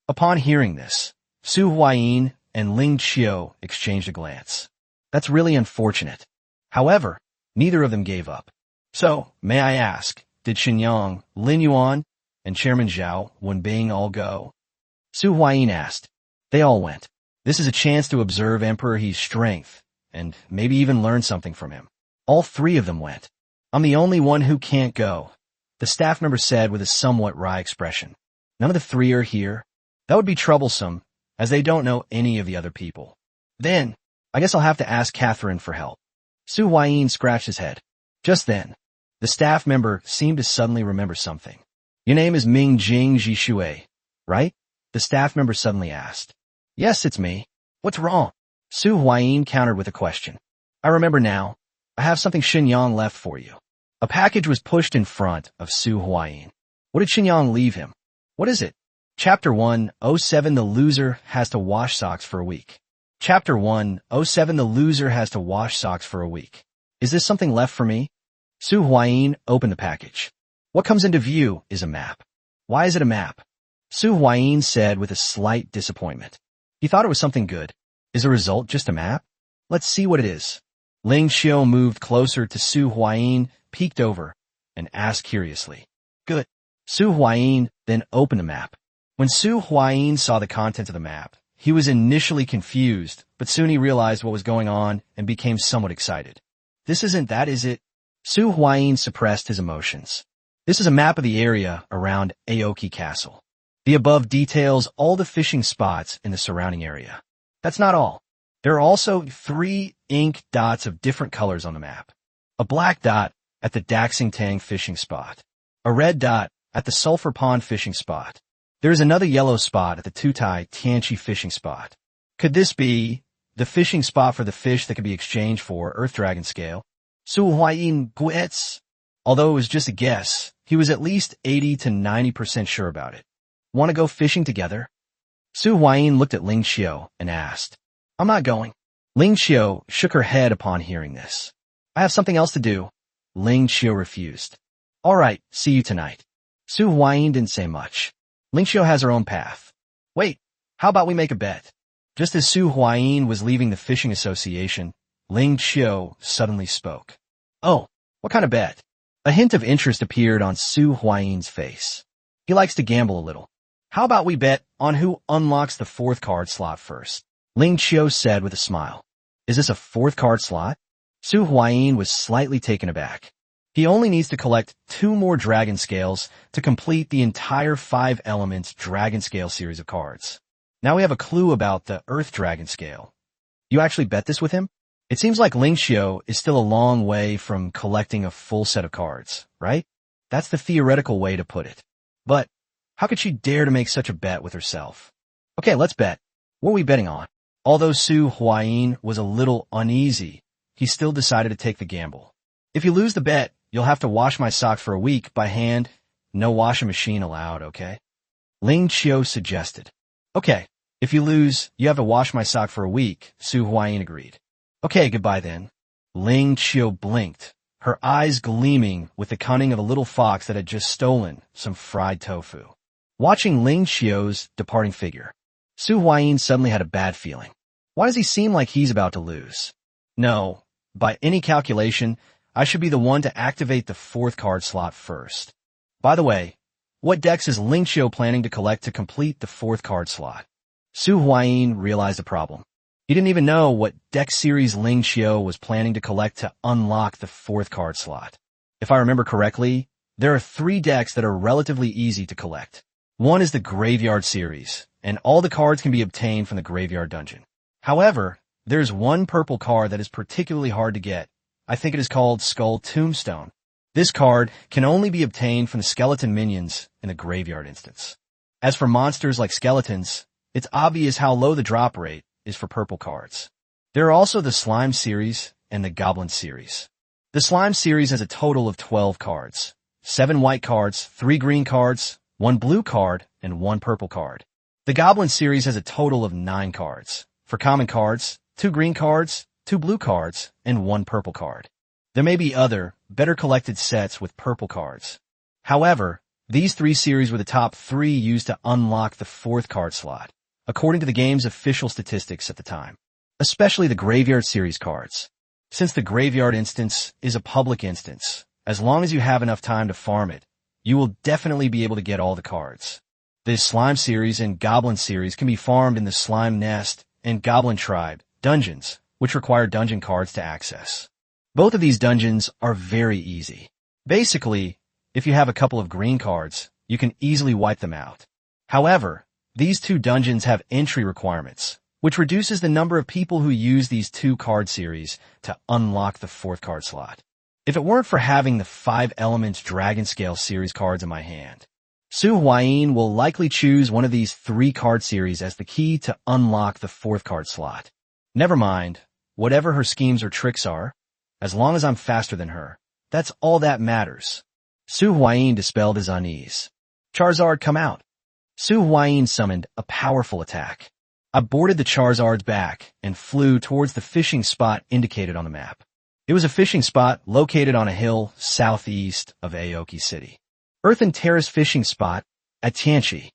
Upon hearing this, Su Huayin and Ling Qiu exchanged a glance. That's really unfortunate. However, neither of them gave up. So, may I ask, did Xinyang, Lin Yuan, and Chairman Zhao Wenbing all go? Su Huayin asked. They all went. This is a chance to observe Emperor He's strength, and maybe even learn something from him. All 3 of them went. I'm the only one who can't go, the staff member said with a somewhat wry expression. None of the 3 are here. That would be troublesome, as they don't know any of the other people. Then, I guess I'll have to ask Catherine for help. Su Huayin scratched his head. Just then, the staff member seemed to suddenly remember something. Your name is Ming Jing Zhishui, right? The staff member suddenly asked. Yes, it's me. What's wrong? Su Huayin countered with a question. I remember now. I have something Xinyang left for you. A package was pushed in front of Su Huayin. What did Xinyang leave him? What is it? Chapter 107 The Loser Has to Wash Socks for a Week. Chapter 107 The Loser Has to Wash Socks for a Week. Is this something left for me? Su Huayin opened the package. What comes into view is a map. Why is it a map? Su Huayin said with a slight disappointment. He thought it was something good. Is the result just a map? Let's see what it is. Ling Qiu moved closer to Su Huayin, peeked over, and asked curiously. Good. Su Huayin then opened the map. When Su Huayin saw the contents of the map, he was initially confused, but soon he realized what was going on and became somewhat excited. This isn't that, is it? Su Huayin suppressed his emotions. This is a map of the area around Aoki Castle. The above details all the fishing spots in the surrounding area. That's not all. There are also 3 ink dots of different colors on the map. A black dot at the Daxing Tang fishing spot. A red dot at the Sulphur Pond fishing spot. There is another yellow spot at the Tutai Tianchi fishing spot. Could this be the fishing spot for the fish that could be exchanged for Earth Dragon Scale? Su Huayin Guets. Although it was just a guess, he was at least 80 to 90% sure about it. Want to go fishing together? Su Huayin looked at Ling Qiu and asked. I'm not going. Ling Qiu shook her head upon hearing this. I have something else to do. Ling Qiu refused. All right, see you tonight. Su Huayin didn't say much. Ling Qiu has her own path. Wait, how about we make a bet? Just as Su Huayin was leaving the Fishing Association, Ling Qiu suddenly spoke. Oh, what kind of bet? A hint of interest appeared on Su Huayin's face. He likes to gamble a little. How about we bet on who unlocks the 4th card slot first? Ling Qiu said with a smile. Is this a 4th card slot? Su Huayin was slightly taken aback. He only needs to collect 2 more Dragon Scales to complete the entire 5 Elements Dragon Scale series of cards. Now we have a clue about the Earth Dragon Scale. You actually bet this with him? It seems like Ling Qiu is still a long way from collecting a full set of cards, right? That's the theoretical way to put it. But how could she dare to make such a bet with herself? Okay, let's bet. What are we betting on? Although Su Huayin was a little uneasy, he still decided to take the gamble. If you lose the bet, you'll have to wash my socks for a week by hand. No washing machine allowed, okay? Ling Qiu suggested. Okay, if you lose, you have to wash my sock for a week, Su Huayin agreed. Okay, goodbye then. Ling Qiu blinked, her eyes gleaming with the cunning of a little fox that had just stolen some fried tofu. Watching Ling Qiu's departing figure, Su Huayin suddenly had a bad feeling. Why does he seem like he's about to lose? No, by any calculation, I should be the one to activate the fourth card slot first. By the way, what decks is Ling Qiu planning to collect to complete the fourth card slot? Su Huayin realized the problem. He didn't even know what deck series Ling Qiu was planning to collect to unlock the fourth card slot. If I remember correctly, there are 3 decks that are relatively easy to collect. One is the Graveyard series, and all the cards can be obtained from the Graveyard Dungeon. However, there's one purple card that is particularly hard to get. I think it is called Skull Tombstone. This card can only be obtained from the skeleton minions in the Graveyard instance. As for monsters like skeletons, it's obvious how low the drop rate is for purple cards. There are also the Slime series and the Goblin series. The Slime series has a total of 12 cards. 7 white cards, 3 green cards, 1 blue card, and 1 purple card. The Goblin series has a total of 9 cards. For common cards, 2 green cards, 2 blue cards, and 1 purple card. There may be other, better collected sets with purple cards. However, these 3 series were the top 3 used to unlock the fourth card slot, according to the game's official statistics at the time. Especially the Graveyard series cards. Since the Graveyard instance is a public instance, as long as you have enough time to farm it, you will definitely be able to get all the cards. The Slime series and Goblin series can be farmed in the Slime Nest and Goblin Tribe dungeons, which require dungeon cards to access. Both of these dungeons are very easy. Basically, if you have a couple of green cards, you can easily wipe them out. However, these 2 dungeons have entry requirements, which reduces the number of people who use these 2 card series to unlock the fourth card slot. If it weren't for having the 5 Elements Dragon Scale series cards in my hand, Su Huayin will likely choose one of these 3 card series as the key to unlock the fourth card slot. Never mind, whatever her schemes or tricks are, as long as I'm faster than her, that's all that matters. Su Huayin dispelled his unease. Charizard, come out. Su Huayin summoned a powerful attack. I boarded the Charizard's back and flew towards the fishing spot indicated on the map. It was a fishing spot located on a hill southeast of Aoki City. Earthen Terrace fishing spot at Tianqi.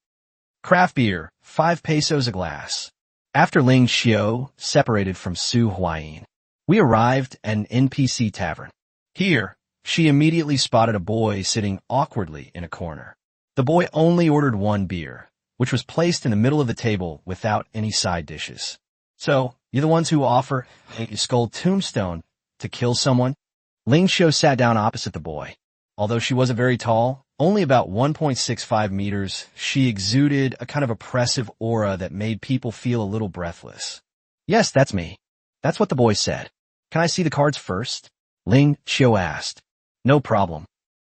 Craft beer, 5 pesos a glass. After Ling Qiu separated from Su Huayin, we arrived at an NPC tavern. Here, she immediately spotted a boy sitting awkwardly in a corner. The boy only ordered 1 beer, which was placed in the middle of the table without any side dishes. So, you're the ones who offer a Skull Tombstone to kill someone? Ling Qiu sat down opposite the boy. Although she wasn't very tall, only about 1.65 meters, she exuded a kind of oppressive aura that made people feel a little breathless. Yes, that's me. That's what the boy said. Can I see the cards first? Ling Qiu asked. No problem.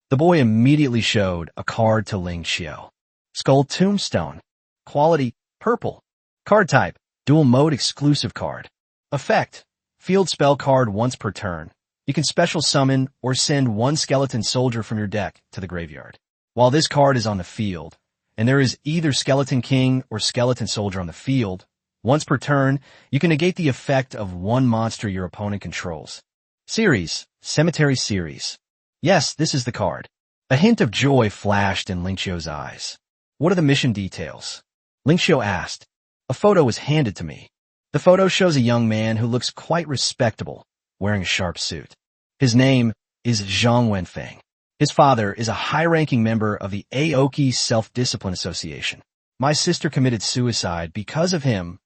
The boy immediately showed a card to Ling Qiu. Skull Tombstone. Quality, purple. Card type, dual mode exclusive card. Effect, field spell card once per turn. You can special summon or send 1 skeleton soldier from your deck to the graveyard. While this card is on the field, and there is either Skeleton King or Skeleton Soldier on the field, once per turn, you can negate the effect of 1 monster your opponent controls. Series, Cemetery Series. Yes, this is the card. A hint of joy flashed in Ling Qiu's eyes. What are the mission details? Ling Qiu asked. A photo was handed to me. The photo shows a young man who looks quite respectable, wearing a sharp suit. His name is Zhang Wenfeng. His father is a high-ranking member of the Aoki Self-Discipline Association. My sister committed suicide because of him.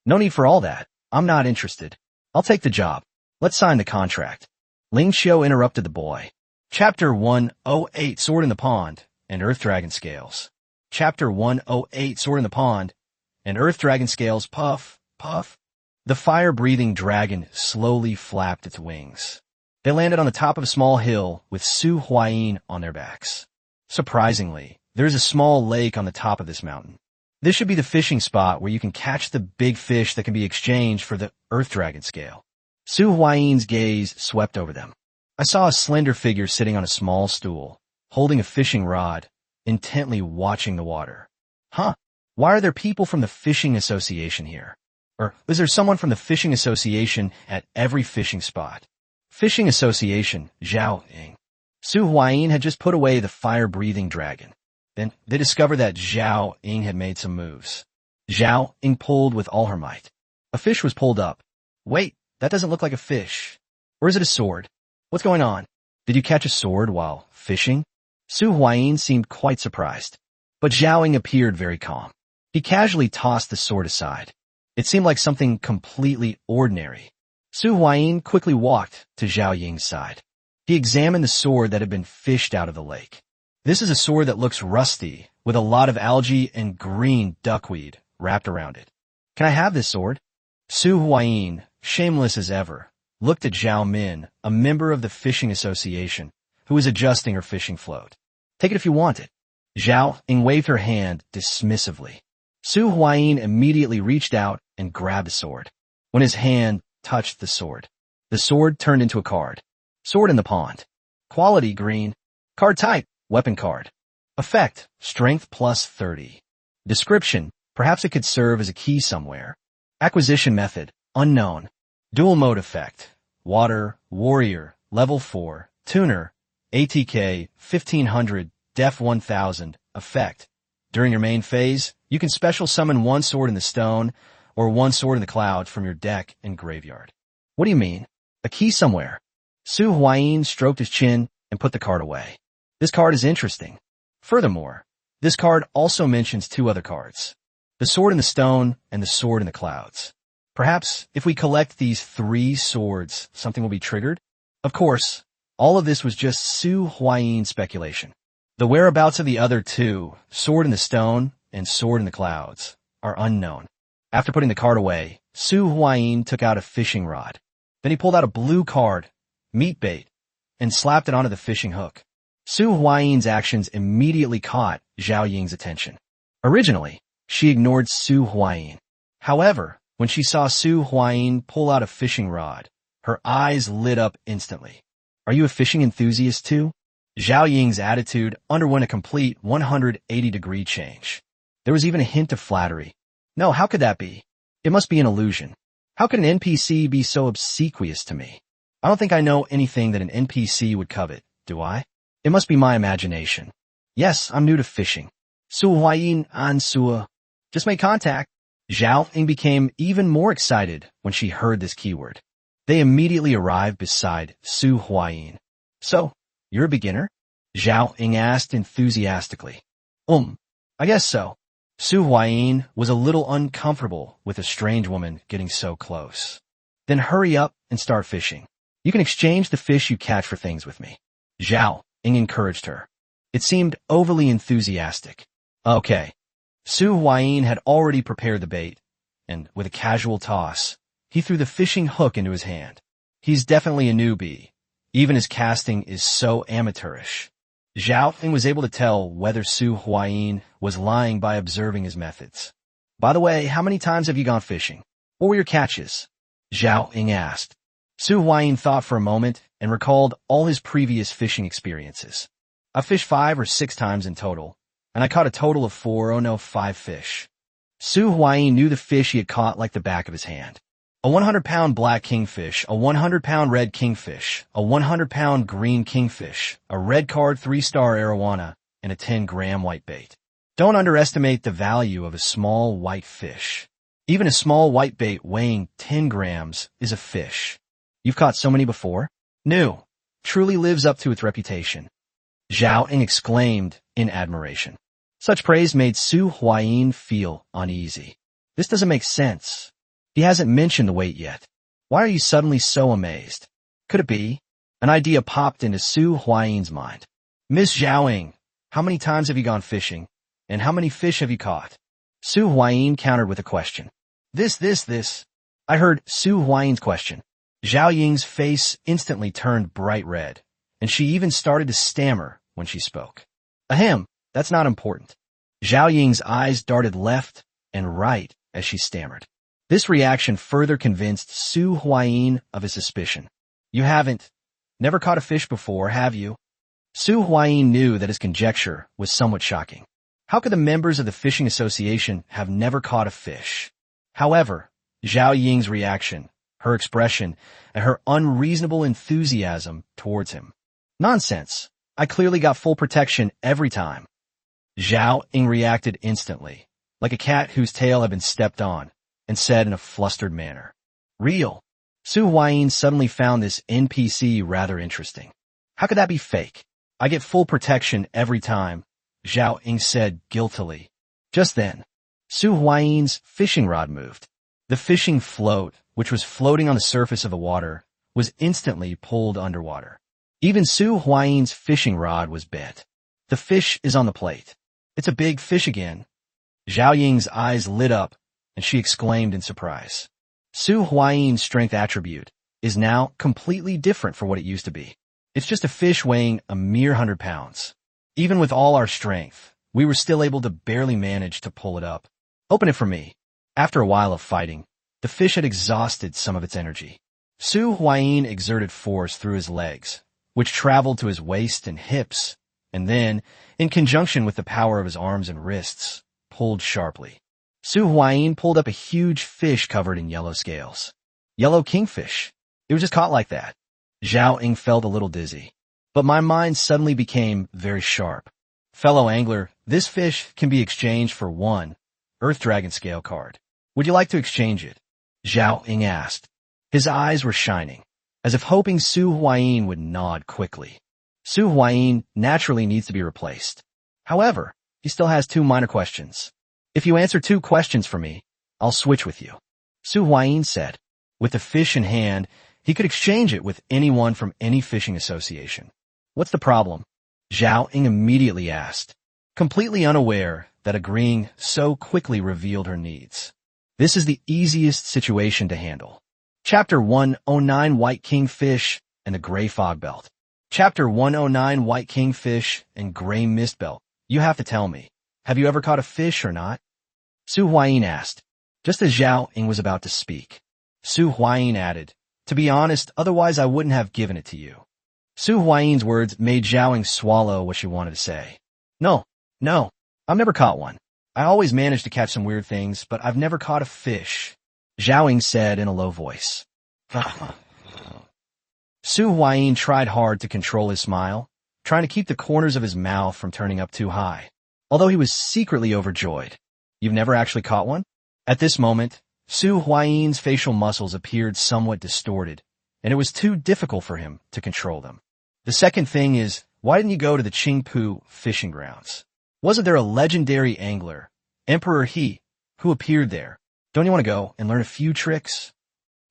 No need for all that. I'm not interested. I'll take the job. Let's sign the contract. Ling Qiu interrupted the boy. Chapter 108 Sword in the Pond and Earth Dragon Scales. Chapter 108 Sword in the Pond and Earth Dragon Scales. Puff, puff. The fire-breathing dragon slowly flapped its wings. They landed on the top of a small hill with Su Huayin on their backs. Surprisingly, there is a small lake on the top of this mountain. This should be the fishing spot where you can catch the big fish that can be exchanged for the Earth Dragon Scale. Su Huayin's gaze swept over them. I saw a slender figure sitting on a small stool, holding a fishing rod, intently watching the water. Huh? Why are there people from the Fishing Association here? Or is there someone from the Fishing Association at every fishing spot? Fishing Association, Zhao Ying. Su Huayin had just put away the fire-breathing dragon. Then they discovered that Zhao Ying had made some moves. Zhao Ying pulled with all her might. A fish was pulled up. Wait, that doesn't look like a fish. Or is it a sword? What's going on? Did you catch a sword while fishing? Su Huayin seemed quite surprised. But Zhao Ying appeared very calm. He casually tossed the sword aside. It seemed like something completely ordinary. Su Huayin quickly walked to Zhao Ying's side. He examined the sword that had been fished out of the lake. This is a sword that looks rusty, with a lot of algae and green duckweed wrapped around it. Can I have this sword? Su Huayin, shameless as ever, looked at Zhao Min, a member of the Fishing Association, who was adjusting her fishing float. Take it if you want it. Zhao Ying waved her hand dismissively. Su Huayin immediately reached out and grabbed the sword. When his hand touched the sword turned into a card. Sword in the pond. Quality green. Card type, weapon card. Effect, strength plus 30. Description, perhaps it could serve as a key somewhere. Acquisition method, unknown. Dual mode effect, water, warrior, level 4, tuner, ATK, 1500, def 1000, effect. During your main phase, you can special summon one sword in the stone or one sword in the cloud from your deck and graveyard. What do you mean? A key somewhere. Su Huayin stroked his chin and put the card away. This card is interesting. Furthermore, this card also mentions two other cards. The sword in the stone and the sword in the clouds. Perhaps if we collect these 3 swords, something will be triggered? Of course, all of this was just Su Huayin's speculation. The whereabouts of the other 2, sword in the stone and sword in the clouds, are unknown. After putting the card away, Su Huayin took out a fishing rod. Then he pulled out a blue card, meat bait, and slapped it onto the fishing hook. Su Huayin's actions immediately caught Zhao Ying's attention. Originally, she ignored Su Huayin. However, when she saw Su Huayin pull out a fishing rod, her eyes lit up instantly. Are you a fishing enthusiast too? Zhao Ying's attitude underwent a complete 180-degree change. There was even a hint of flattery. No, how could that be? It must be an illusion. How could an NPC be so obsequious to me? I don't think I know anything that an NPC would covet, do I? It must be my imagination. Yes, I'm new to fishing. Su Huayin an Sua. Just made contact. Zhao Ying became even more excited when she heard this keyword. They immediately arrived beside Su Huayin. So, you're a beginner? Zhao Ying asked enthusiastically. I guess so. Su Huayin was a little uncomfortable with a strange woman getting so close. Then hurry up and start fishing. You can exchange the fish you catch for things with me. Zhao Ying encouraged her. It seemed overly enthusiastic. Okay. Su Huayin had already prepared the bait, and with a casual toss, he threw the fishing hook into his hand. He's definitely a newbie. Even his casting is so amateurish. Zhao Ying was able to tell whether Su Huayin was lying by observing his methods. By the way, how many times have you gone fishing? What were your catches? Zhao Ying asked. Su Huayin thought for a moment and recalled all his previous fishing experiences. I fished 5 or 6 times in total, and I caught a total of 5 fish. Su Huayin knew the fish he had caught like the back of his hand. A 100-pound black kingfish, a 100-pound red kingfish, a 100-pound green kingfish, a red card 3-star arowana, and a 10-gram whitebait. Don't underestimate the value of a small white fish. Even a small whitebait weighing 10 grams is a fish. You've caught so many before? New. Truly lives up to its reputation. Zhao Ying exclaimed in admiration. Such praise made Su Huayin feel uneasy. This doesn't make sense. He hasn't mentioned the weight yet. Why are you suddenly so amazed? Could it be? An idea popped into Su Huayin's mind. Miss Zhao Ying, how many times have you gone fishing? And how many fish have you caught? Su Huayin countered with a question. This. I heard Su Huayin's question. Zhao Ying's face instantly turned bright red, and she even started to stammer when she spoke. Ahem, that's not important. Zhao Ying's eyes darted left and right as she stammered. This reaction further convinced Su Huayin of his suspicion. You haven't. Never caught a fish before, have you? Su Huayin knew that his conjecture was somewhat shocking. How could the members of the fishing association have never caught a fish? However, Zhao Ying's reaction, her expression, and her unreasonable enthusiasm towards him. Nonsense. I clearly got full protection every time. Zhao Ying reacted instantly, like a cat whose tail had been stepped on, and said in a flustered manner, "Real." Su Huayin suddenly found this NPC rather interesting. How could that be fake? I get full protection every time, Zhao Ying said guiltily. Just then, Su Huayin's fishing rod moved. The fishing float, which was floating on the surface of the water, was instantly pulled underwater. Even Su Huayin's fishing rod was bent. The fish is on the plate. It's a big fish again. Zhao Ying's eyes lit up, and she exclaimed in surprise. Su Huayin's strength attribute is now completely different from what it used to be. It's just a fish weighing a mere 100 pounds. Even with all our strength, we were still able to barely manage to pull it up. Open it for me. After a while of fighting, the fish had exhausted some of its energy. Su Huayin exerted force through his legs, which traveled to his waist and hips, and then, in conjunction with the power of his arms and wrists, pulled sharply. Su Huayin pulled up a huge fish covered in yellow scales. Yellow kingfish. It was just caught like that. Zhao Ying felt a little dizzy, but my mind suddenly became very sharp. Fellow angler, this fish can be exchanged for one Earth Dragon scale card. Would you like to exchange it? Zhao Ying asked. His eyes were shining, as if hoping Su Huayin would nod quickly. Su Huayin naturally needs to be replaced. However, he still has 2 minor questions. If you answer 2 questions for me, I'll switch with you. Su Huayin said. With the fish in hand, he could exchange it with anyone from any fishing association. What's the problem? Zhao Ying immediately asked, completely unaware that agreeing so quickly revealed her needs. This is the easiest situation to handle. Chapter 109 White Kingfish and the Gray Fog Belt. Chapter 109 White Kingfish and Gray Mist Belt. You have to tell me. Have you ever caught a fish or not? Su Huayin asked, just as Zhao Ying was about to speak. Su Huayin added, to be honest, otherwise I wouldn't have given it to you. Su Huayin's words made Zhao Ying swallow what she wanted to say. No, I've never caught one. I always manage to catch some weird things, but I've never caught a fish, Zhao Ying said in a low voice. Su Huayin tried hard to control his smile, trying to keep the corners of his mouth from turning up too high, although he was secretly overjoyed. You've never actually caught one? At this moment, Su Huayin's facial muscles appeared somewhat distorted, and it was too difficult for him to control them. The second thing is, why didn't you go to the Qingpu fishing grounds? Wasn't there a legendary angler, Emperor He, who appeared there? Don't you want to go and learn a few tricks?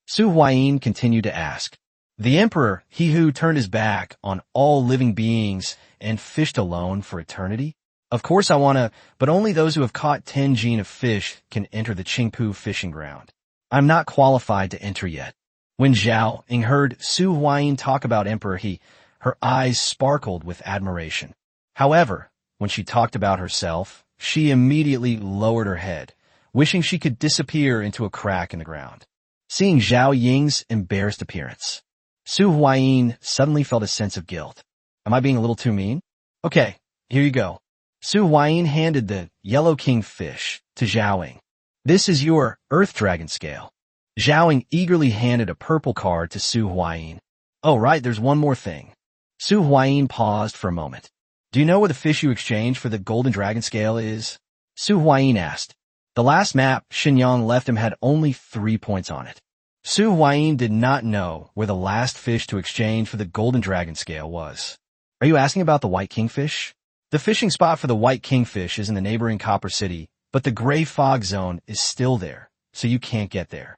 Su Huayin continued to ask. The Emperor, he who turned his back on all living beings and fished alone for eternity? Of course I want to, but only those who have caught 10 jin of fish can enter the Qingpu fishing ground. I'm not qualified to enter yet. When Zhao Ying heard Su Huayin talk about Emperor He, her eyes sparkled with admiration. However, when she talked about herself, she immediately lowered her head, wishing she could disappear into a crack in the ground. Seeing Zhao Ying's embarrassed appearance, Su Huayin suddenly felt a sense of guilt. Am I being a little too mean? Okay, here you go. Su Huayin handed the yellow kingfish to Zhao Ying. This is your Earth Dragon scale. Zhao Ying eagerly handed a purple card to Su Huayin. Oh, right, there's one more thing. Su Huayin paused for a moment. Do you know where the fish you exchanged for the Golden Dragon scale is? Su Huayin asked. The last map Xinyang left him had only 3 points on it. Su Huayin did not know where the last fish to exchange for the Golden Dragon scale was. Are you asking about the White Kingfish? The fishing spot for the White Kingfish is in the neighboring Copper City, but the Gray Fog Zone is still there, so you can't get there.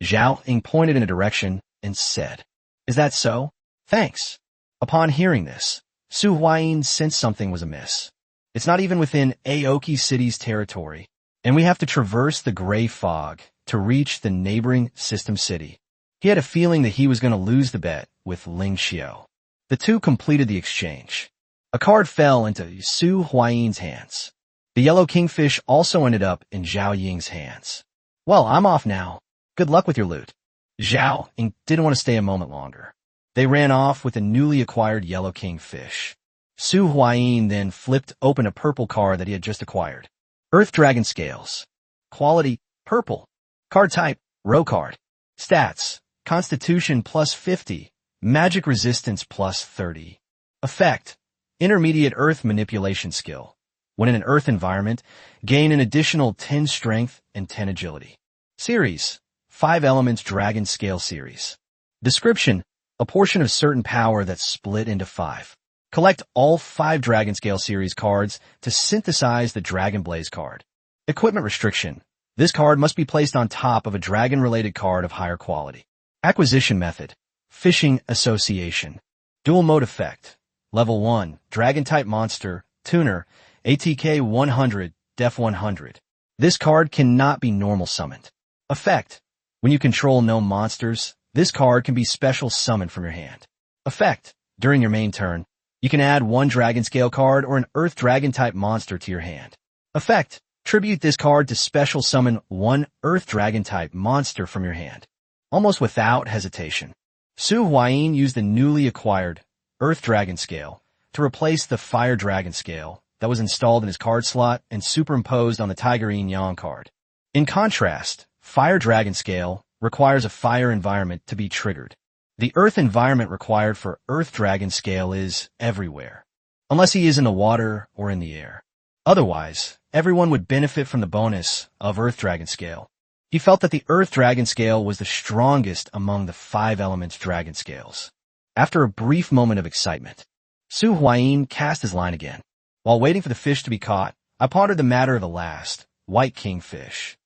Zhao Ying pointed in a direction and said, Is that so? Thanks. Upon hearing this, Su Huayin sensed something was amiss. It's not even within Aoki City's territory, and we have to traverse the Gray Fog to reach the neighboring System City. He had a feeling that he was going to lose the bet with Ling Xiao. The two completed the exchange. A card fell into Su Huayin's hands. The yellow kingfish also ended up in Zhao Ying's hands. Well, I'm off now. Good luck with your loot. Zhao Ying didn't want to stay a moment longer. They ran off with a newly acquired Yellow King fish. Su Huayin then flipped open a purple card that he had just acquired. Earth Dragon Scales. Quality, purple. Card type, row card. Stats, Constitution plus 50, Magic Resistance plus 30. Effect, intermediate Earth Manipulation skill. When in an Earth environment, gain an additional 10 Strength and 10 Agility. Series, 5 Elements Dragon Scale Series. Description, a portion of certain power that's split into 5. Collect all 5 Dragon Scale Series cards to synthesize the Dragon Blaze card. Equipment restriction. This card must be placed on top of a dragon-related card of higher quality. Acquisition method. Fishing Association. Dual mode effect. Level 1. Dragon-type monster. Tuner. ATK 100. Def 100. This card cannot be normal summoned. Effect. When you control no monsters, this card can be special summoned from your hand. Effect. During your main turn, you can add 1 Dragon Scale card or an Earth Dragon-type monster to your hand. Effect. Tribute this card to special summon 1 Earth Dragon-type monster from your hand. Almost without hesitation, Su Huayin used the newly acquired Earth Dragon Scale to replace the Fire Dragon Scale that was installed in his card slot and superimposed on the Tiger Yin Yang card. In contrast, Fire Dragon Scale requires a fire environment to be triggered. The Earth environment required for Earth Dragon Scale is everywhere, unless he is in the water or in the air. Otherwise, everyone would benefit from the bonus of Earth Dragon Scale. He felt that the Earth Dragon Scale was the strongest among the 5 elements Dragon Scales. After a brief moment of excitement, Su Huayin cast his line again. While waiting for the fish to be caught, I pondered the matter of the last, White Kingfish.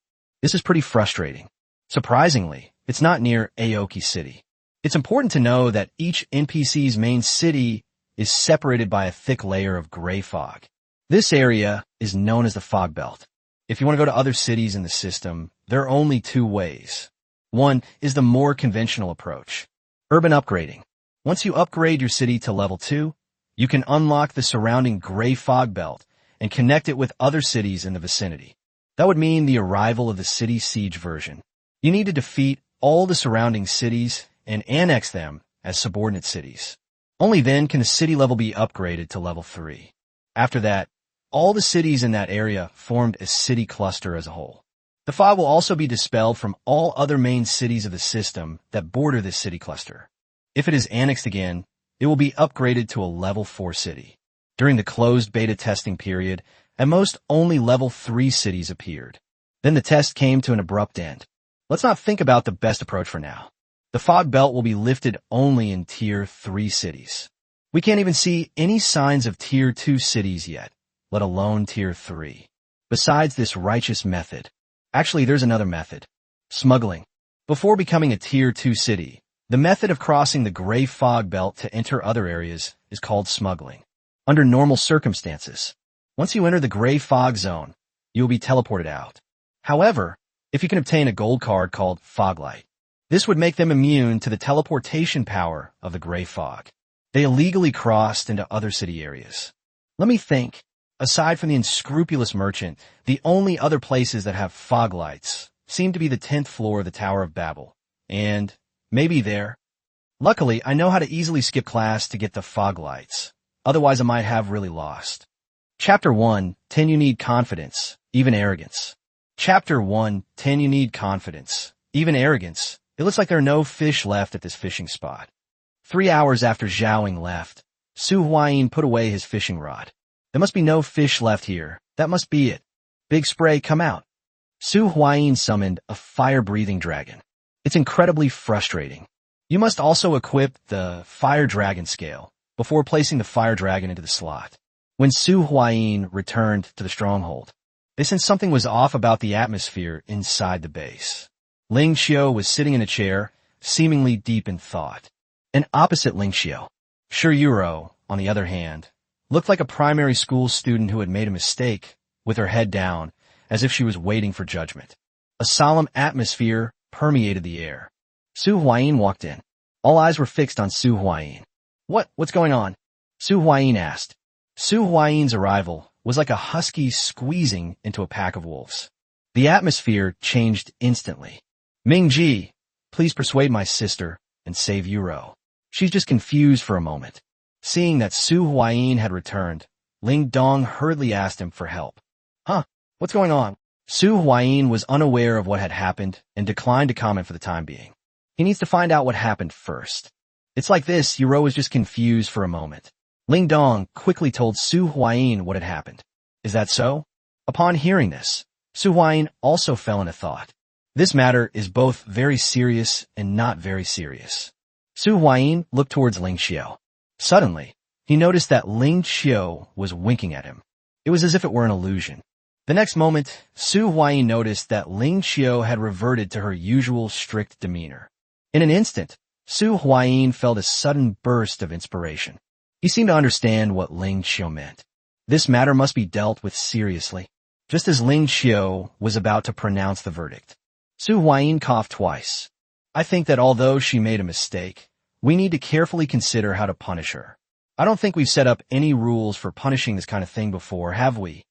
This is pretty frustrating. Surprisingly, it's not near Aoki City. It's important to know that each NPC's main city is separated by a thick layer of gray fog. This area is known as the Fog Belt. If you want to go to other cities in the system, there are only 2 ways. One is the more conventional approach, urban upgrading. Once you upgrade your city to level 2, you can unlock the surrounding gray fog belt and connect it with other cities in the vicinity. That would mean the arrival of the City Siege version. You need to defeat all the surrounding cities and annex them as subordinate cities. Only then can the city level be upgraded to level 3. After that, all the cities in that area formed a city cluster as a whole. The fog will also be dispelled from all other main cities of the system that border this city cluster. If it is annexed again, it will be upgraded to a level 4 city. During the closed beta testing period, at most only level 3 cities appeared. Then the test came to an abrupt end. Let's not think about the best approach for now. The fog belt will be lifted only in Tier 3 cities. We can't even see any signs of Tier 2 cities yet, let alone Tier 3. Besides this righteous method, actually there's another method. Smuggling. Before becoming a Tier 2 city, the method of crossing the gray fog belt to enter other areas is called smuggling. Under normal circumstances, once you enter the gray fog zone, you will be teleported out. However, if you can obtain a gold card called Foglight, this would make them immune to the teleportation power of the gray fog. They illegally crossed into other city areas. Let me think. Aside from the unscrupulous merchant, the only other places that have fog lights seem to be the 10th floor of the Tower of Babel, and maybe there. Luckily, I know how to easily skip class to get the fog lights. Otherwise, I might have really lost. Chapter 1, 10 You Need Confidence, Even Arrogance. Chapter 1, 10 You Need Confidence, Even Arrogance. It looks like there are no fish left at this fishing spot. 3 hours after Zhaoing left, Su Huayin put away his fishing rod. There must be no fish left here. That must be it. Big Spray, come out. Su Huayin summoned a fire-breathing dragon. It's incredibly frustrating. You must also equip the Fire Dragon Scale before placing the Fire Dragon into the slot. When Su Huayin returned to the stronghold, they sensed something was off about the atmosphere inside the base. Ling Xiao was sitting in a chair, seemingly deep in thought. And opposite Ling Xiao, Shi Yuro, on the other hand, looked like a primary school student who had made a mistake, with her head down, as if she was waiting for judgment. A solemn atmosphere permeated the air. Su Huayin walked in. All eyes were fixed on Su Huayin. What's going on? Su Huayin asked. Su Huayin's arrival was like a husky squeezing into a pack of wolves. The atmosphere changed instantly. Ming Ji, please persuade my sister and save Yuro. She's just confused for a moment. Seeing that Su Huayin had returned, Ling Dong hurriedly asked him for help. Huh? What's going on? Su Huayin was unaware of what had happened and declined to comment for the time being. He needs to find out what happened first. It's like this, Yuro was just confused for a moment. Ling Dong quickly told Su Huayin what had happened. Is that so? Upon hearing this, Su Huayin also fell into thought. This matter is both very serious and not very serious. Su Huayin looked towards Ling Xiao. Suddenly, he noticed that Ling Xiao was winking at him. It was as if it were an illusion. The next moment, Su Huayin noticed that Ling Xiao had reverted to her usual strict demeanor. In an instant, Su Huayin felt a sudden burst of inspiration. He seemed to understand what Ling Xiao meant. This matter must be dealt with seriously. Just as Ling Xiao was about to pronounce the verdict, Su Huayin coughed twice. I think that although she made a mistake, we need to carefully consider how to punish her. I don't think we've set up any rules for punishing this kind of thing before, have we?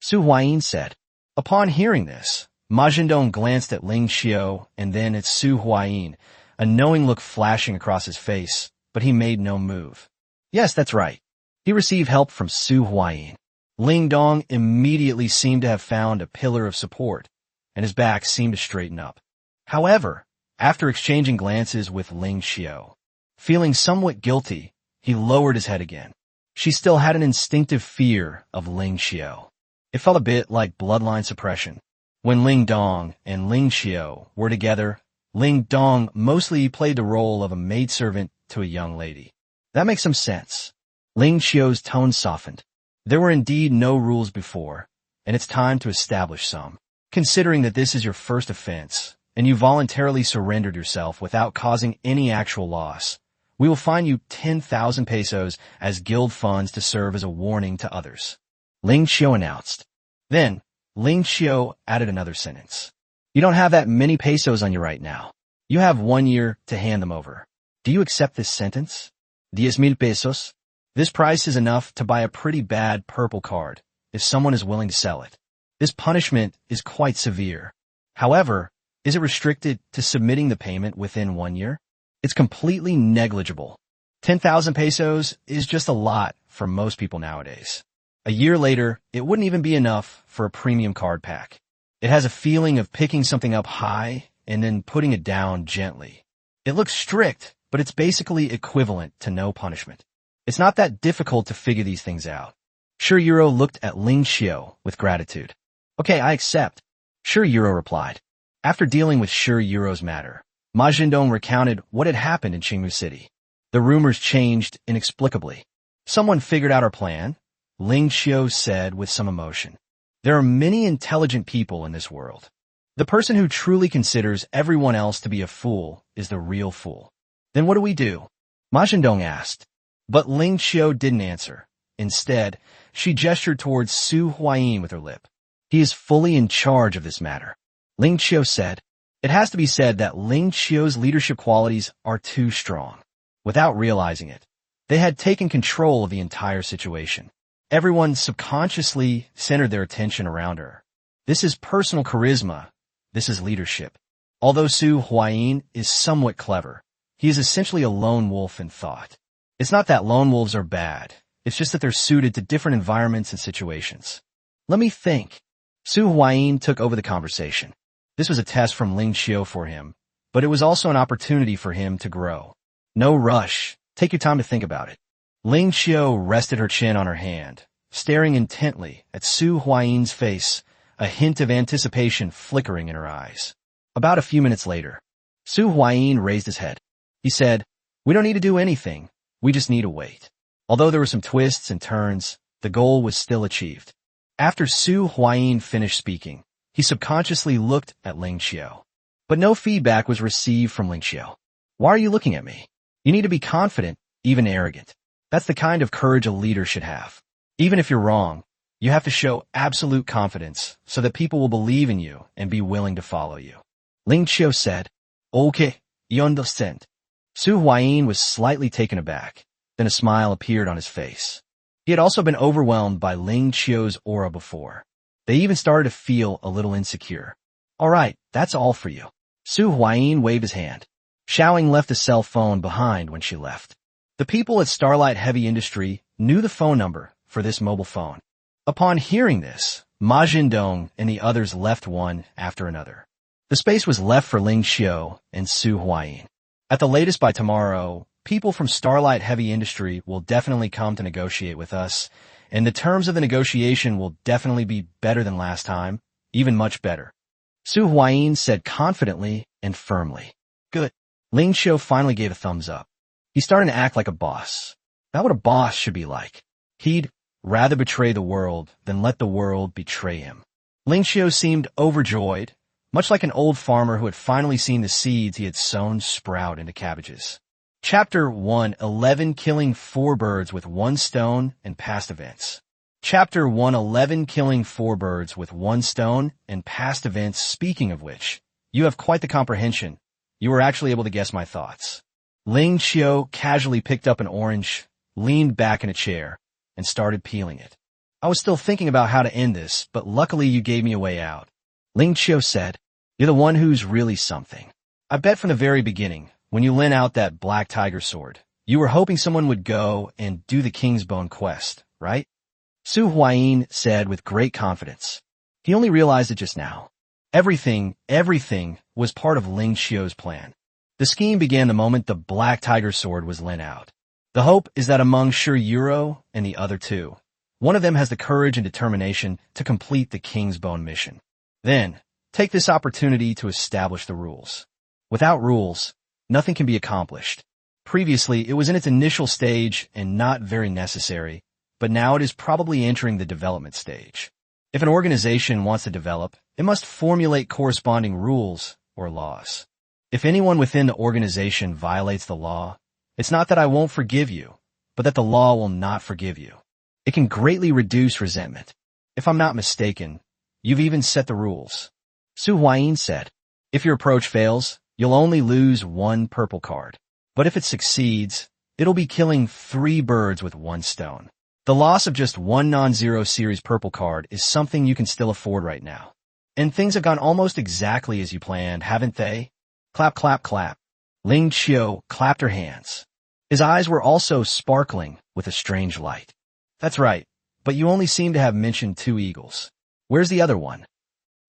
Su Huayin said. Upon hearing this, Ma Zhendong glanced at Ling Xiao and then at Su Huayin, a knowing look flashing across his face, but he made no move. Yes, that's right. He received help from Su Huayin. Ling Dong immediately seemed to have found a pillar of support, and his back seemed to straighten up. However, after exchanging glances with Ling Xiao, feeling somewhat guilty, he lowered his head again. She still had an instinctive fear of Ling Xiao. It felt a bit like bloodline suppression. When Ling Dong and Ling Xiao were together, Ling Dong mostly played the role of a maidservant to a young lady. That makes some sense. Ling Xiao's tone softened. There were indeed no rules before, and it's time to establish some. Considering that this is your first offense, and you voluntarily surrendered yourself without causing any actual loss, we will fine you 10,000 pesos as guild funds to serve as a warning to others. Ling Xiao announced. Then, Ling Xiao added another sentence. You don't have that many pesos on you right now. You have 1 year to hand them over. Do you accept this sentence? 10,000 pesos? This price is enough to buy a pretty bad purple card, if someone is willing to sell it. This punishment is quite severe. However, is it restricted to submitting the payment within 1 year? It's completely negligible. 10,000 pesos is just a lot for most people nowadays. A year later, it wouldn't even be enough for a premium card pack. It has a feeling of picking something up high and then putting it down gently. It looks strict, but it's basically equivalent to no punishment. It's not that difficult to figure these things out. Sure Yuro looked at Ling Xiao with gratitude. Okay, I accept. Sure Yuro replied. After dealing with Sure Yuro's matter, Ma Zhendong recounted what had happened in Qingmu City. The rumors changed inexplicably. Someone figured out our plan, Ling Xiao said with some emotion. There are many intelligent people in this world. The person who truly considers everyone else to be a fool is the real fool. Then what do we do? Ma Zhendong asked. But Ling Xiao didn't answer. Instead, she gestured towards Su Huayin with her lip. He is fully in charge of this matter. Ling Xiao said. It has to be said that Ling Xiao's leadership qualities are too strong. Without realizing it, they had taken control of the entire situation. Everyone subconsciously centered their attention around her. This is personal charisma. This is leadership. Although Su Huayin is somewhat clever, he is essentially a lone wolf in thought. It's not that lone wolves are bad. It's just that they're suited to different environments and situations. Let me think. Su Huayin took over the conversation. This was a test from Ling Xiao for him, but it was also an opportunity for him to grow. No rush. Take your time to think about it. Ling Xiao rested her chin on her hand, staring intently at Su Huayin's face, a hint of anticipation flickering in her eyes. About a few minutes later, Su Huayin raised his head. He said, we don't need to do anything. We just need to wait. Although there were some twists and turns, the goal was still achieved. After Su Huayin finished speaking, he subconsciously looked at Ling Xiao. But no feedback was received from Ling Xiao. Why are you looking at me? You need to be confident, even arrogant. That's the kind of courage a leader should have. Even if you're wrong, you have to show absolute confidence so that people will believe in you and be willing to follow you. Ling Xiao said, Okay, you understand. Su Huayin was slightly taken aback. Then a smile appeared on his face. He had also been overwhelmed by Ling Xiao's aura before. They even started to feel a little insecure. All right, that's all for you. Su Huayin waved his hand. Xiaoying left the cell phone behind when she left. The people at Starlight Heavy Industry knew the phone number for this mobile phone. Upon hearing this, Ma Jindong and the others left one after another. The space was left for Ling Xiu and Su Huayin. At the latest by tomorrow, people from Starlight Heavy Industry will definitely come to negotiate with us, and the terms of the negotiation will definitely be better than last time, even much better. Su Huayin said confidently and firmly. Good. Ling Xiu finally gave a thumbs up. He's starting to act like a boss. That's what a boss should be like. He'd rather betray the world than let the world betray him. Ling Xiu seemed overjoyed, much like an old farmer who had finally seen the seeds he had sown sprout into cabbages. Chapter 1:11 Killing 4 birds with 1 stone and past events. Chapter 1:11 Killing 4 birds with 1 stone and past events. Speaking of which, you have quite the comprehension. You were actually able to guess my thoughts. Ling Xiu casually picked up an orange, leaned back in a chair, and started peeling it. I was still thinking about how to end this, but luckily you gave me a way out. Ling Xiu said, "You're the one who's really something. I bet from the very beginning, when you lent out that black tiger sword, you were hoping someone would go and do the King's Bone quest, right?" Su Huayin said with great confidence. He only realized it just now. Everything was part of Ling Xiu's plan. The scheme began the moment the black tiger sword was lent out. The hope is that among Shi Yuro and the other two, one of them has the courage and determination to complete the King's Bone mission. Then, take this opportunity to establish the rules. Without rules, nothing can be accomplished. Previously, it was in its initial stage and not very necessary, but now it is probably entering the development stage. If an organization wants to develop, it must formulate corresponding rules or laws. If anyone within the organization violates the law, it's not that I won't forgive you, but that the law will not forgive you. It can greatly reduce resentment. If I'm not mistaken, you've even set the rules. Su Huayin said, if your approach fails, you'll only lose 1 purple card. But if it succeeds, it'll be killing 3 birds with 1 stone. The loss of just 1 non-zero series purple card is something you can still afford right now. And things have gone almost exactly as you planned, haven't they? Clap, clap, clap. Ling Xiu clapped her hands. His eyes were also sparkling with a strange light. That's right, but you only seem to have mentioned 2 eagles. Where's the other one?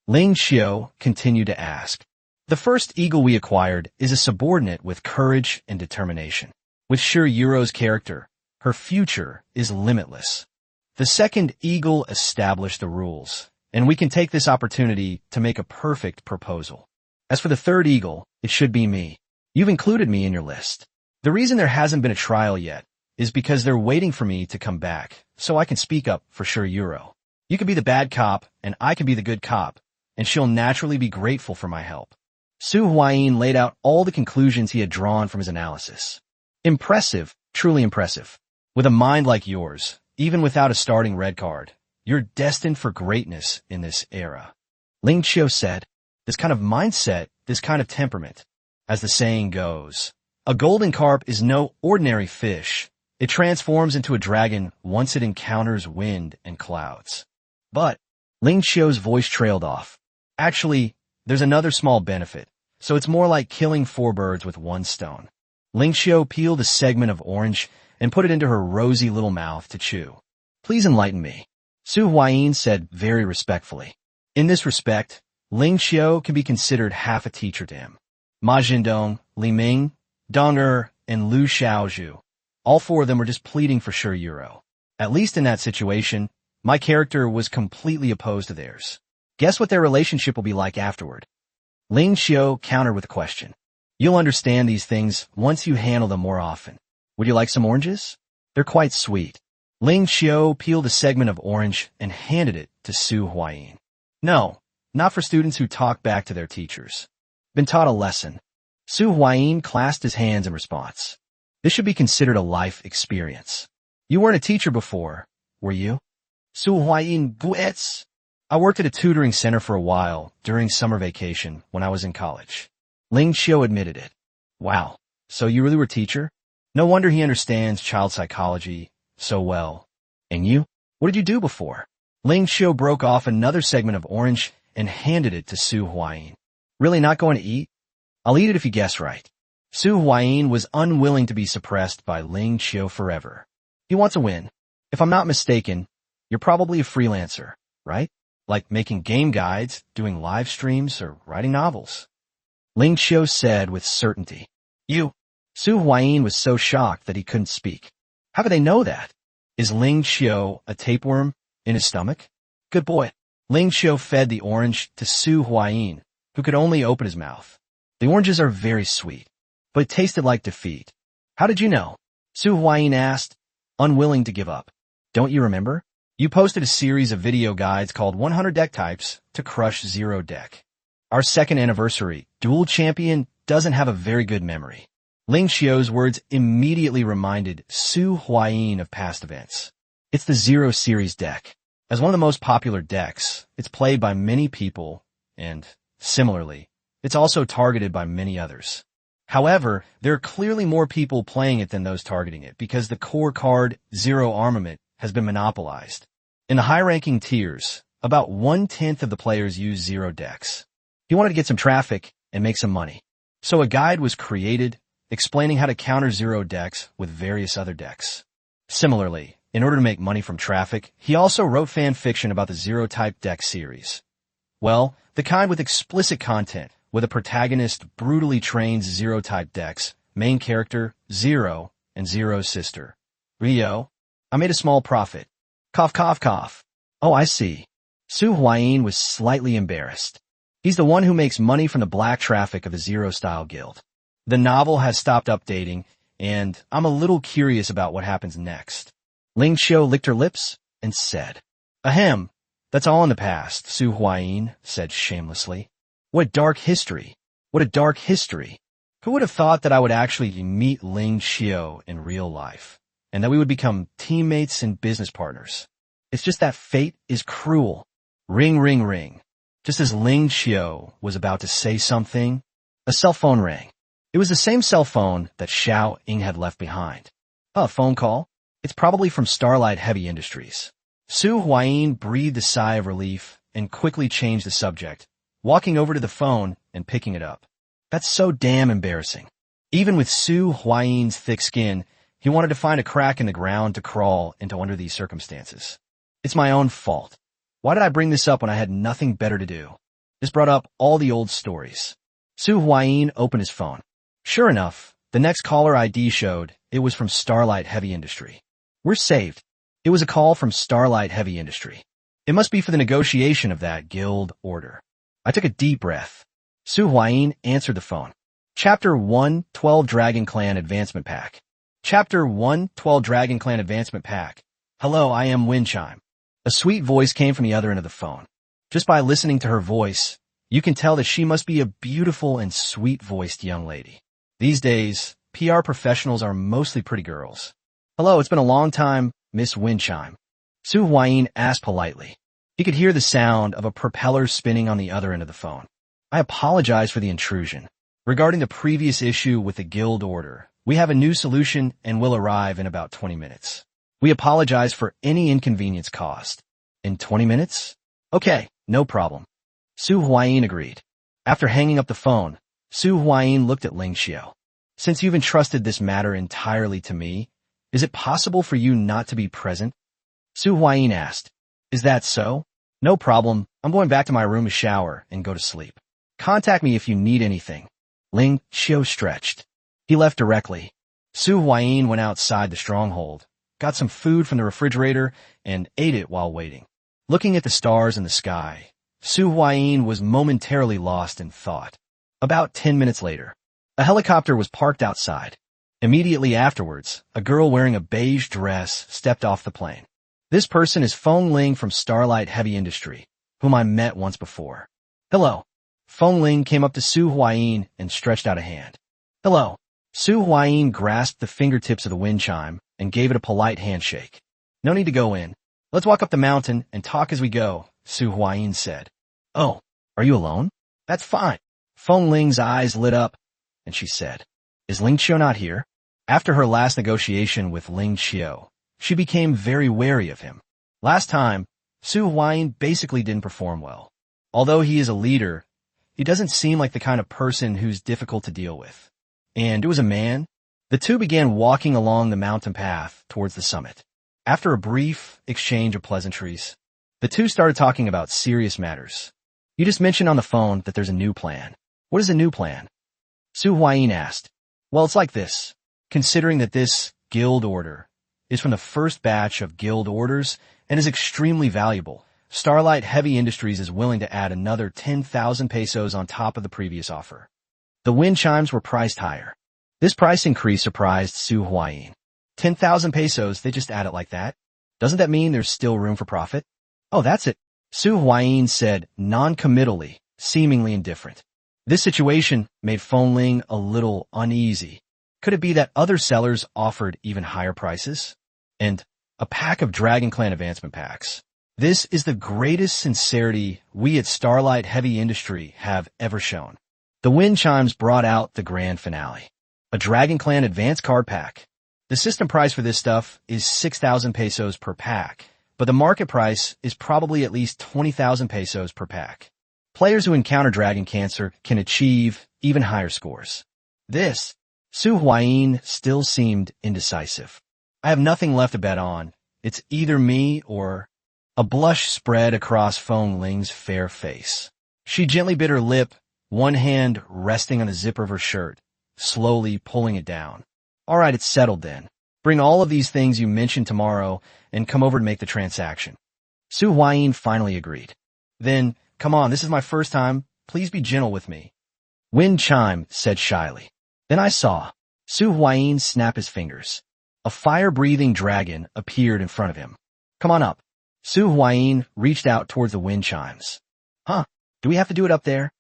Ling Xiu continued to ask. The first eagle we acquired is a subordinate with courage and determination. With Shi Yuro's character, her future is limitless. The second eagle established the rules, and we can take this opportunity to make a perfect proposal. As for the third eagle, it should be me. You've included me in your list. The reason there hasn't been a trial yet is because they're waiting for me to come back, so I can speak up for Shi Yuro. You could be the bad cop, and I can be the good cop, and she'll naturally be grateful for my help. Su Huayin laid out all the conclusions he had drawn from his analysis. Impressive, truly impressive. With a mind like yours, even without a starting red card, you're destined for greatness in this era. Ling Xiu said, this kind of mindset, this kind of temperament. As the saying goes, a golden carp is no ordinary fish. It transforms into a dragon once it encounters wind and clouds. But Ling Xiu's voice trailed off. Actually, there's another small benefit, so it's more like killing 4 birds with 1 stone. Ling Xiu peeled a segment of orange and put it into her rosy little mouth to chew. Please enlighten me. Su Huayin said very respectfully. In this respect, Ling Xiu can be considered half a teacher to him. Ma Jindong, Li Ming, Dong Er, and Lu Xiaozhu. All 4 of them were just pleading for Shi Yuro. At least in that situation, my character was completely opposed to theirs. Guess what their relationship will be like afterward? Ling Xiu countered with a question. You'll understand these things once you handle them more often. Would you like some oranges? They're quite sweet. Ling Xiu peeled a segment of orange and handed it to Su Huayin. No, not for students who talk back to their teachers. Been taught a lesson. Su Huayin clasped his hands in response. This should be considered a life experience. You weren't a teacher before, were you? Su Huayin guets. I worked at a tutoring center for a while during summer vacation when I was in college. Ling Xiu admitted it. Wow, so you really were a teacher? No wonder he understands child psychology so well. And you? What did you do before? Ling Xiu broke off another segment of orange and handed it to Su Huayin. Really not going to eat? I'll eat it if you guess right. Su Huayin was unwilling to be suppressed by Ling Qiu forever. He wants a win. If I'm not mistaken, you're probably a freelancer, right? Like making game guides, doing live streams, or writing novels. Ling Qiu said with certainty. You. Su Huayin was so shocked that he couldn't speak. How could they know that? Is Ling Qiu a tapeworm in his stomach? Good boy. Ling Qiu fed the orange to Su Huayin, who could only open his mouth. The oranges are very sweet, but it tasted like defeat. How did you know? Su Huayin asked, unwilling to give up. Don't you remember? You posted a series of video guides called 100 Deck Types to Crush Zero Deck. Our second anniversary, Duel Champion doesn't have a very good memory. Ling Qiu's words immediately reminded Su Huayin of past events. It's the Zero Series deck. As one of the most popular decks, it's played by many people, and, similarly, it's also targeted by many others. However, there are clearly more people playing it than those targeting it because the core card, Zero Armament, has been monopolized. In the high-ranking tiers, about 1/10 of the players use Zero decks. He wanted to get some traffic and make some money. So a guide was created explaining how to counter Zero decks with various other decks. Similarly, in order to make money from traffic, he also wrote fan fiction about the Zero-type deck series. Well, the kind with explicit content, with a protagonist brutally trains Zero-type decks, main character, Zero, and Zero's sister, Rio. I made a small profit. Cough, cough, cough. Oh, I see. Su Huayin was slightly embarrassed. He's the one who makes money from the black traffic of the Zero-style guild. The novel has stopped updating, and I'm a little curious about what happens next. Ling Qiu licked her lips and said, Ahem, that's all in the past, Su Huayin said shamelessly. What dark history. What a dark history. Who would have thought that I would actually meet Ling Qiu in real life, and that we would become teammates and business partners? It's just that fate is cruel. Ring, ring, ring. Just as Ling Qiu was about to say something, a cell phone rang. It was the same cell phone that Xiao Ying had left behind. A phone call? It's probably from Starlight Heavy Industries. Su Huayin breathed a sigh of relief and quickly changed the subject, walking over to the phone and picking it up. That's so damn embarrassing. Even with Su Huayin's thick skin, he wanted to find a crack in the ground to crawl into under these circumstances. It's my own fault. Why did I bring this up when I had nothing better to do? This brought up all the old stories. Su Huayin opened his phone. Sure enough, the next caller ID showed it was from Starlight Heavy Industry. We're saved. It was a call from Starlight Heavy Industry. It must be for the negotiation of that guild order. I took a deep breath. Su Huayin answered the phone. Chapter 1, 12 Dragon Clan Advancement Pack. Chapter 1, 12 Dragon Clan Advancement Pack. Hello, I am Windchime. A sweet voice came from the other end of the phone. Just by listening to her voice, you can tell that she must be a beautiful and sweet-voiced young lady. These days, PR professionals are mostly pretty girls. Hello, it's been a long time, Miss Windchime. Su Huayin asked politely. He could hear the sound of a propeller spinning on the other end of the phone. I apologize for the intrusion. Regarding the previous issue with the guild order, we have a new solution and will arrive in about 20 minutes. We apologize for any inconvenience caused. In 20 minutes? Okay, no problem. Su Huayin agreed. After hanging up the phone, Su Huayin looked at Ling Qiu. Since you've entrusted this matter entirely to me, is it possible for you not to be present? Su Huayin asked. Is that so? No problem. I'm going back to my room to shower and go to sleep. Contact me if you need anything. Ling Qiu stretched. He left directly. Su Huayin went outside the stronghold, got some food from the refrigerator, and ate it while waiting. Looking at the stars in the sky, Su Huayin was momentarily lost in thought. About 10 minutes later, a helicopter was parked outside. Immediately afterwards, a girl wearing a beige dress stepped off the plane. This person is Feng Ling from Starlight Heavy Industry, whom I met once before. Hello. Feng Ling came up to Su Huayin and stretched out a hand. Hello. Su Huayin grasped the fingertips of the wind chime and gave it a polite handshake. No need to go in. Let's walk up the mountain and talk as we go, Su Huayin said. Oh, are you alone? That's fine. Feng Ling's eyes lit up, and she said, Is Ling Qiu not here? After her last negotiation with Ling Qiu, she became very wary of him. Last time, Su Huayin basically didn't perform well. Although he is a leader, he doesn't seem like the kind of person who's difficult to deal with. and it was a man. The two began walking along the mountain path towards the summit. After a brief exchange of pleasantries, the two started talking about serious matters. You just mentioned on the phone that there's a new plan. What is a new plan? Su Huayin asked. Well, it's like this. Considering that this guild order is from the first batch of guild orders and is extremely valuable, Starlight Heavy Industries is willing to add another 10,000 pesos on top of the previous offer. The wind chimes were priced higher. This price increase surprised Su Huayin. 10,000 pesos, they just add it like that? Doesn't that mean there's still room for profit? Oh, that's it. Su Huayin said non-committally, seemingly indifferent. This situation made Feng Ling a little uneasy. Could it be that other sellers offered even higher prices? And a pack of Dragon Clan advancement packs. This is the greatest sincerity we at Starlight Heavy Industry have ever shown. The wind chimes brought out the grand finale. A Dragon Clan advanced card pack. The system price for this stuff is 6,000 pesos per pack, but the market price is probably at least 20,000 pesos per pack. Players who encounter Dragon Cancer can achieve even higher scores. Su Huayin still seemed indecisive. I have nothing left to bet on. It's either me or... A blush spread across Feng Ling's fair face. She gently bit her lip, one hand resting on the zipper of her shirt, slowly pulling it down. All right, it's settled then. Bring all of these things you mentioned tomorrow and come over to make the transaction. Su Huayin finally agreed. Then, come on, this is my first time. Please be gentle with me. Wind Chime said shyly. Then I saw Su Huayin snap his fingers. A fire-breathing dragon appeared in front of him. Come on up. Su Huayin reached out towards the wind chimes. Huh? Do we have to do it up there?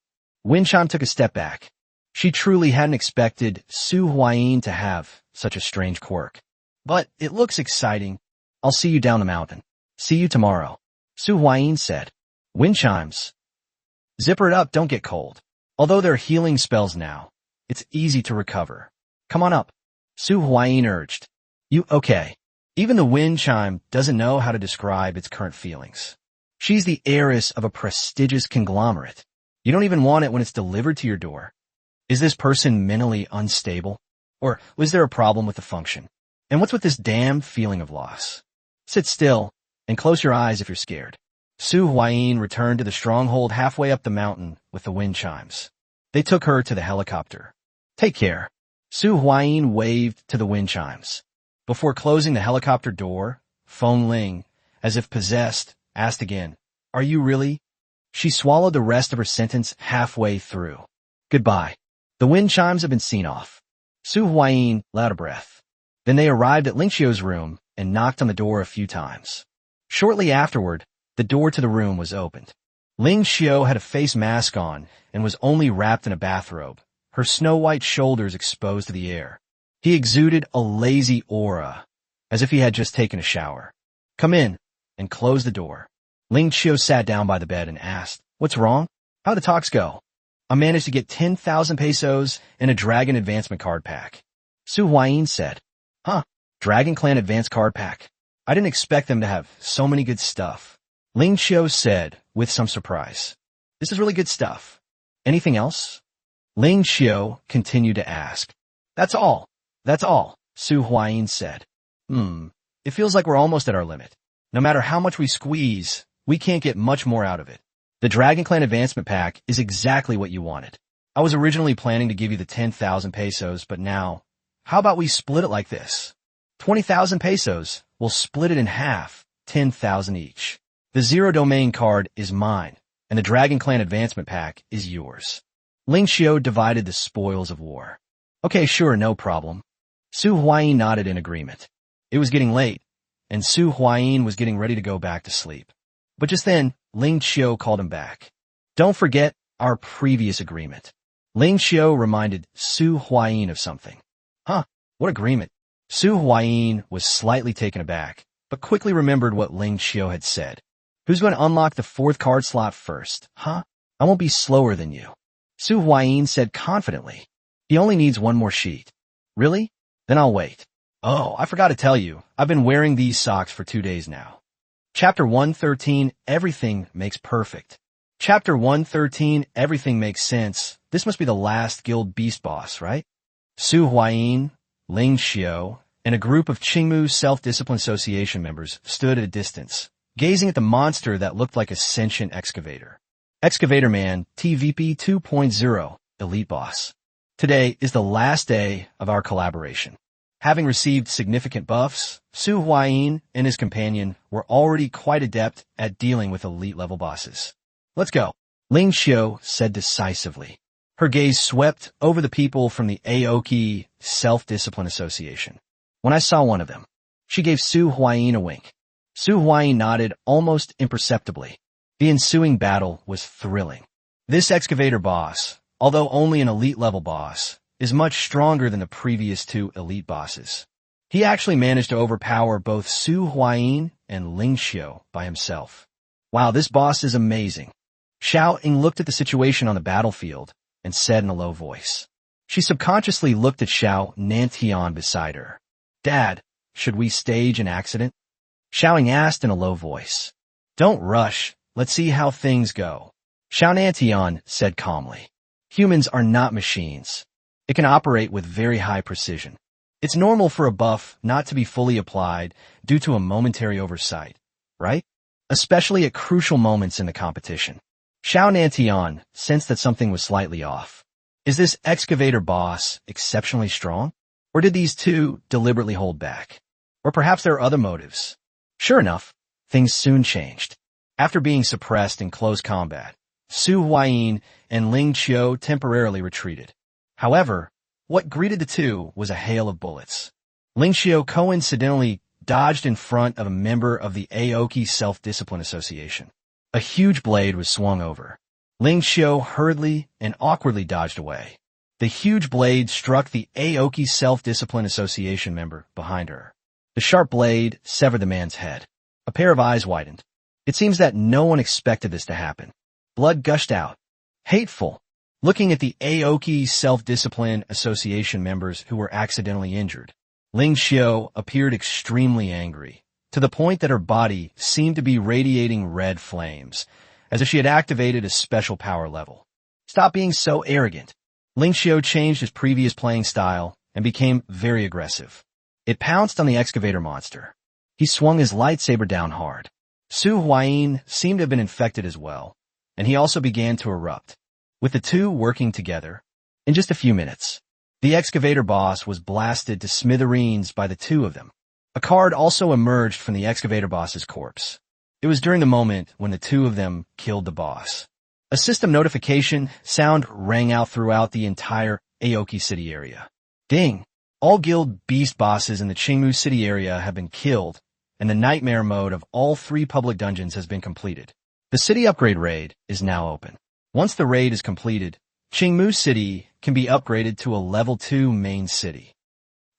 Wind Chime took a step back. She truly hadn't expected Su Huayin to have such a strange quirk. But it looks exciting. I'll see you down the mountain. See you tomorrow. Su Huayin said. Wind chimes. Zipper it up, don't get cold. Although they're healing spells now, it's easy to recover. Come on up. Su Huayin urged. You okay? Even the wind chime doesn't know how to describe its current feelings. She's the heiress of a prestigious conglomerate. You don't even want it when it's delivered to your door. Is this person mentally unstable? Or was there a problem with the function? And what's with this damn feeling of loss? Sit still and close your eyes if you're scared. Su Huayin returned to the stronghold halfway up the mountain with the wind chimes. They took her to the helicopter. Take care. Su Huayin waved to the wind chimes. Before closing the helicopter door, Feng Ling, as if possessed, asked again, Are you really? She swallowed the rest of her sentence halfway through. Goodbye. The wind chimes have been seen off. Su Huayin let out a breath. Then they arrived at Ling Xiu's room and knocked on the door a few times. Shortly afterward, the door to the room was opened. Ling Xiu had a face mask on and was only wrapped in a bathrobe, her snow-white shoulders exposed to the air. He exuded a lazy aura, as if he had just taken a shower. Come in, and closed the door. Ling Xiu sat down by the bed and asked, What's wrong? How'd the talks go? I managed to get 10,000 pesos and a Dragon Advancement card pack. Su Huayin said, Huh, Dragon Clan Advanced card pack. I didn't expect them to have so many good stuff. Ling Xiu said, with some surprise. This is really good stuff. Anything else? Ling Xiu continued to ask. That's all. That's all, Su Huayin said. It feels like we're almost at our limit. No matter how much we squeeze, we can't get much more out of it. The Dragon Clan Advancement Pack is exactly what you wanted. I was originally planning to give you the 10,000 pesos, but now, how about we split it like this? 20,000 pesos, we'll split it in half, 10,000 each. The Zero Domain card is mine, and the Dragon Clan Advancement Pack is yours. Ling Xiu divided the spoils of war. Okay, sure, no problem. Su Huayin nodded in agreement. It was getting late, and Su Huayin was getting ready to go back to sleep. But just then, Ling Xiu called him back. Don't forget our previous agreement. Ling Xiu reminded Su Huayin of something. Huh, what agreement? Su Huayin was slightly taken aback, but quickly remembered what Ling Xiu had said. Who's going to unlock the 4th card slot first, huh? I won't be slower than you. Su Huayin said confidently. He only needs one more sheet. Really? Then I'll wait. Oh, I forgot to tell you, I've been wearing these socks for 2 days now. Chapter 113, Everything Makes Perfect. Chapter 113, Everything Makes Sense. This must be the last guild beast boss, right? Su Huayin, Ling Xiao, and a group of Qingmu Self-Discipline Association members stood at a distance, gazing at the monster that looked like a sentient excavator. Excavator Man, TVP 2.0, Elite Boss. Today is the last day of our collaboration. Having received significant buffs, Su Huayin and his companion were already quite adept at dealing with elite-level bosses. Let's go, Ling Xiao said decisively. Her gaze swept over the people from the Aoki Self-Discipline Association. When I saw one of them, she gave Su Huayin a wink. Su Huayin nodded almost imperceptibly. The ensuing battle was thrilling. This excavator boss, although only an elite-level boss, is much stronger than the previous two elite bosses. He actually managed to overpower both Su Huayin and Ling Xiao by himself. Wow, this boss is amazing. Xiao Ying looked at the situation on the battlefield and said in a low voice. She subconsciously looked at Xiao Nantian beside her. Dad, should we stage an accident? Xiao Ying asked in a low voice. Don't rush, let's see how things go. Xiao Nantian said calmly. Humans are not machines. It can operate with very high precision. It's normal for a buff not to be fully applied due to a momentary oversight, right? Especially at crucial moments in the competition. Xiao Nantian sensed that something was slightly off. Is this excavator boss exceptionally strong? Or did these two deliberately hold back? Or perhaps there are other motives. Sure enough, things soon changed. After being suppressed in close combat, Su Huayin and Ling Xiao temporarily retreated. However, what greeted the two was a hail of bullets. Ling Xiao coincidentally dodged in front of a member of the Aoki Self-Discipline Association. A huge blade was swung over. Ling Xiao hurriedly and awkwardly dodged away. The huge blade struck the Aoki Self-Discipline Association member behind her. The sharp blade severed the man's head. A pair of eyes widened. It seems that no one expected this to happen. Blood gushed out. Hateful. Looking at the Aoki Self-Discipline Association members who were accidentally injured, Ling Xiao appeared extremely angry, to the point that her body seemed to be radiating red flames, as if she had activated a special power level. Stop being so arrogant. Ling Xiao changed his previous playing style and became very aggressive. It pounced on the excavator monster. He swung his lightsaber down hard. Su Huayin seemed to have been infected as well, and he also began to erupt. With the two working together, in just a few minutes, the excavator boss was blasted to smithereens by the two of them. A card also emerged from the excavator boss's corpse. It was during the moment when the two of them killed the boss. A system notification sound rang out throughout the entire Aoki City area. Ding! All guild beast bosses in the Qingmu City area have been killed, and the nightmare mode of all 3 public dungeons has been completed. The city upgrade raid is now open. Once the raid is completed, Qingmu City can be upgraded to a level 2 main city.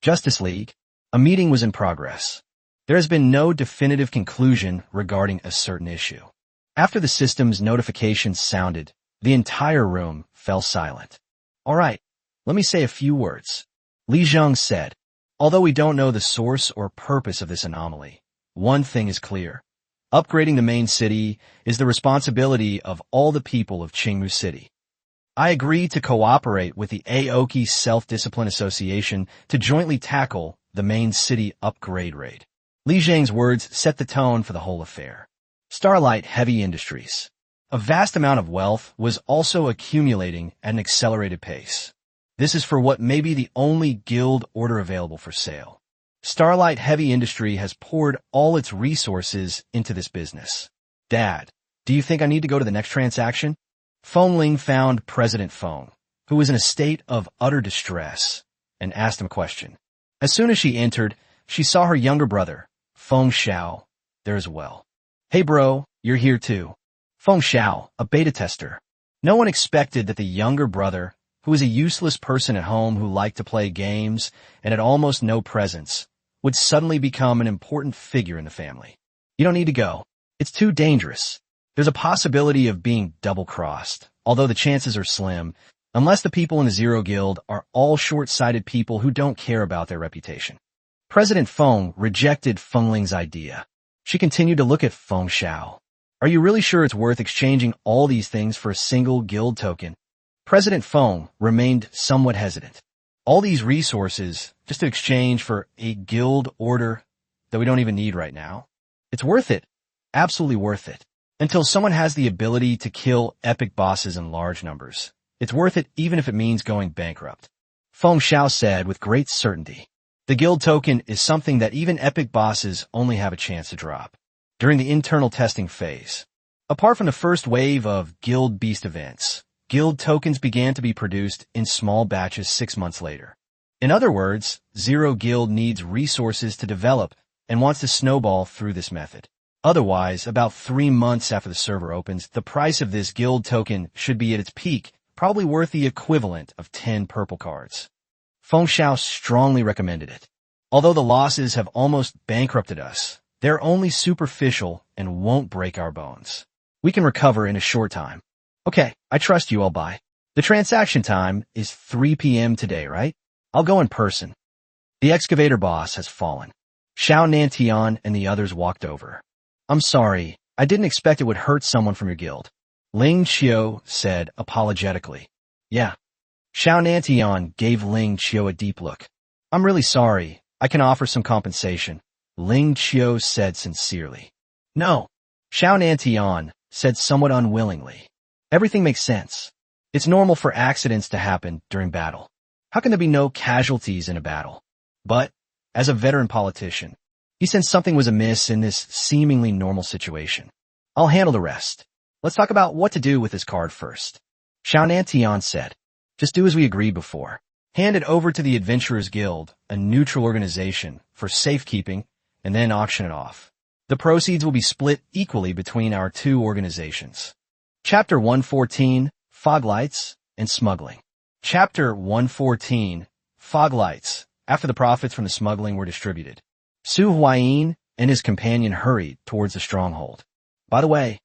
Justice League. A meeting was in progress. There has been no definitive conclusion regarding a certain issue. After the system's notifications sounded, the entire room fell silent. All right, let me say a few words. Li Zheng said. Although we don't know the source or purpose of this anomaly, one thing is clear. Upgrading the main city is the responsibility of all the people of Qingmu City. I agree to cooperate with the Aoki Self-Discipline Association to jointly tackle the main city upgrade raid. Li Zheng's words set the tone for the whole affair. Starlight Heavy Industries. A vast amount of wealth was also accumulating at an accelerated pace. This is for what may be the only guild order available for sale. Starlight Heavy Industry has poured all its resources into this business. Dad, do you think I need to go to the next transaction? Feng Ling found President Feng, who was in a state of utter distress, and asked him a question. As soon as she entered, she saw her younger brother, Feng Xiao, there as well. Hey bro, you're here too. Feng Xiao, a beta tester. No one expected that the younger brother, who was a useless person at home who liked to play games and had almost no presence, would suddenly become an important figure in the family. You don't need to go. It's too dangerous. There's a possibility of being double-crossed, although the chances are slim, unless the people in the Zero Guild are all short-sighted people who don't care about their reputation. President Feng rejected Feng Ling's idea. She continued to look at Feng Xiao. Are you really sure it's worth exchanging all these things for a single guild token? President Feng remained somewhat hesitant. All these resources just to exchange for a guild order that we don't even need right now. It's worth it. Absolutely worth it. Until someone has the ability to kill epic bosses in large numbers. It's worth it even if it means going bankrupt. Feng Xiao said with great certainty. The guild token is something that even epic bosses only have a chance to drop during the internal testing phase. Apart from the first wave of Guild Beast events, guild tokens began to be produced in small batches 6 months later. In other words, Zero Guild needs resources to develop and wants to snowball through this method. Otherwise, about 3 months after the server opens, the price of this guild token should be at its peak, probably worth the equivalent of 10 purple cards. Feng Xiao strongly recommended it. Although the losses have almost bankrupted us, they're only superficial and won't break our bones. We can recover in a short time. Okay, I trust you, I'll buy. The transaction time is 3 p.m. today, right? I'll go in person. The excavator boss has fallen. Xiao Nantian and the others walked over. I'm sorry, I didn't expect it would hurt someone from your guild. Ling Qiu said apologetically. Yeah. Xiao Nantian gave Ling Qiu a deep look. I'm really sorry, I can offer some compensation. Ling Qiu said sincerely. No. Xiao Nantian said somewhat unwillingly. Everything makes sense. It's normal for accidents to happen during battle. How can there be no casualties in a battle? But, as a veteran politician, he sensed something was amiss in this seemingly normal situation. I'll handle the rest. Let's talk about what to do with this card first. Xiao Nantian said. Just do as we agreed before. Hand it over to the Adventurers Guild, a neutral organization, for safekeeping, and then auction it off. The proceeds will be split equally between our two organizations. Chapter 114, Foglights and Smuggling. Chapter 114, Foglights. After the profits from the smuggling were distributed, Su Huayin and his companion hurried towards the stronghold. By the way,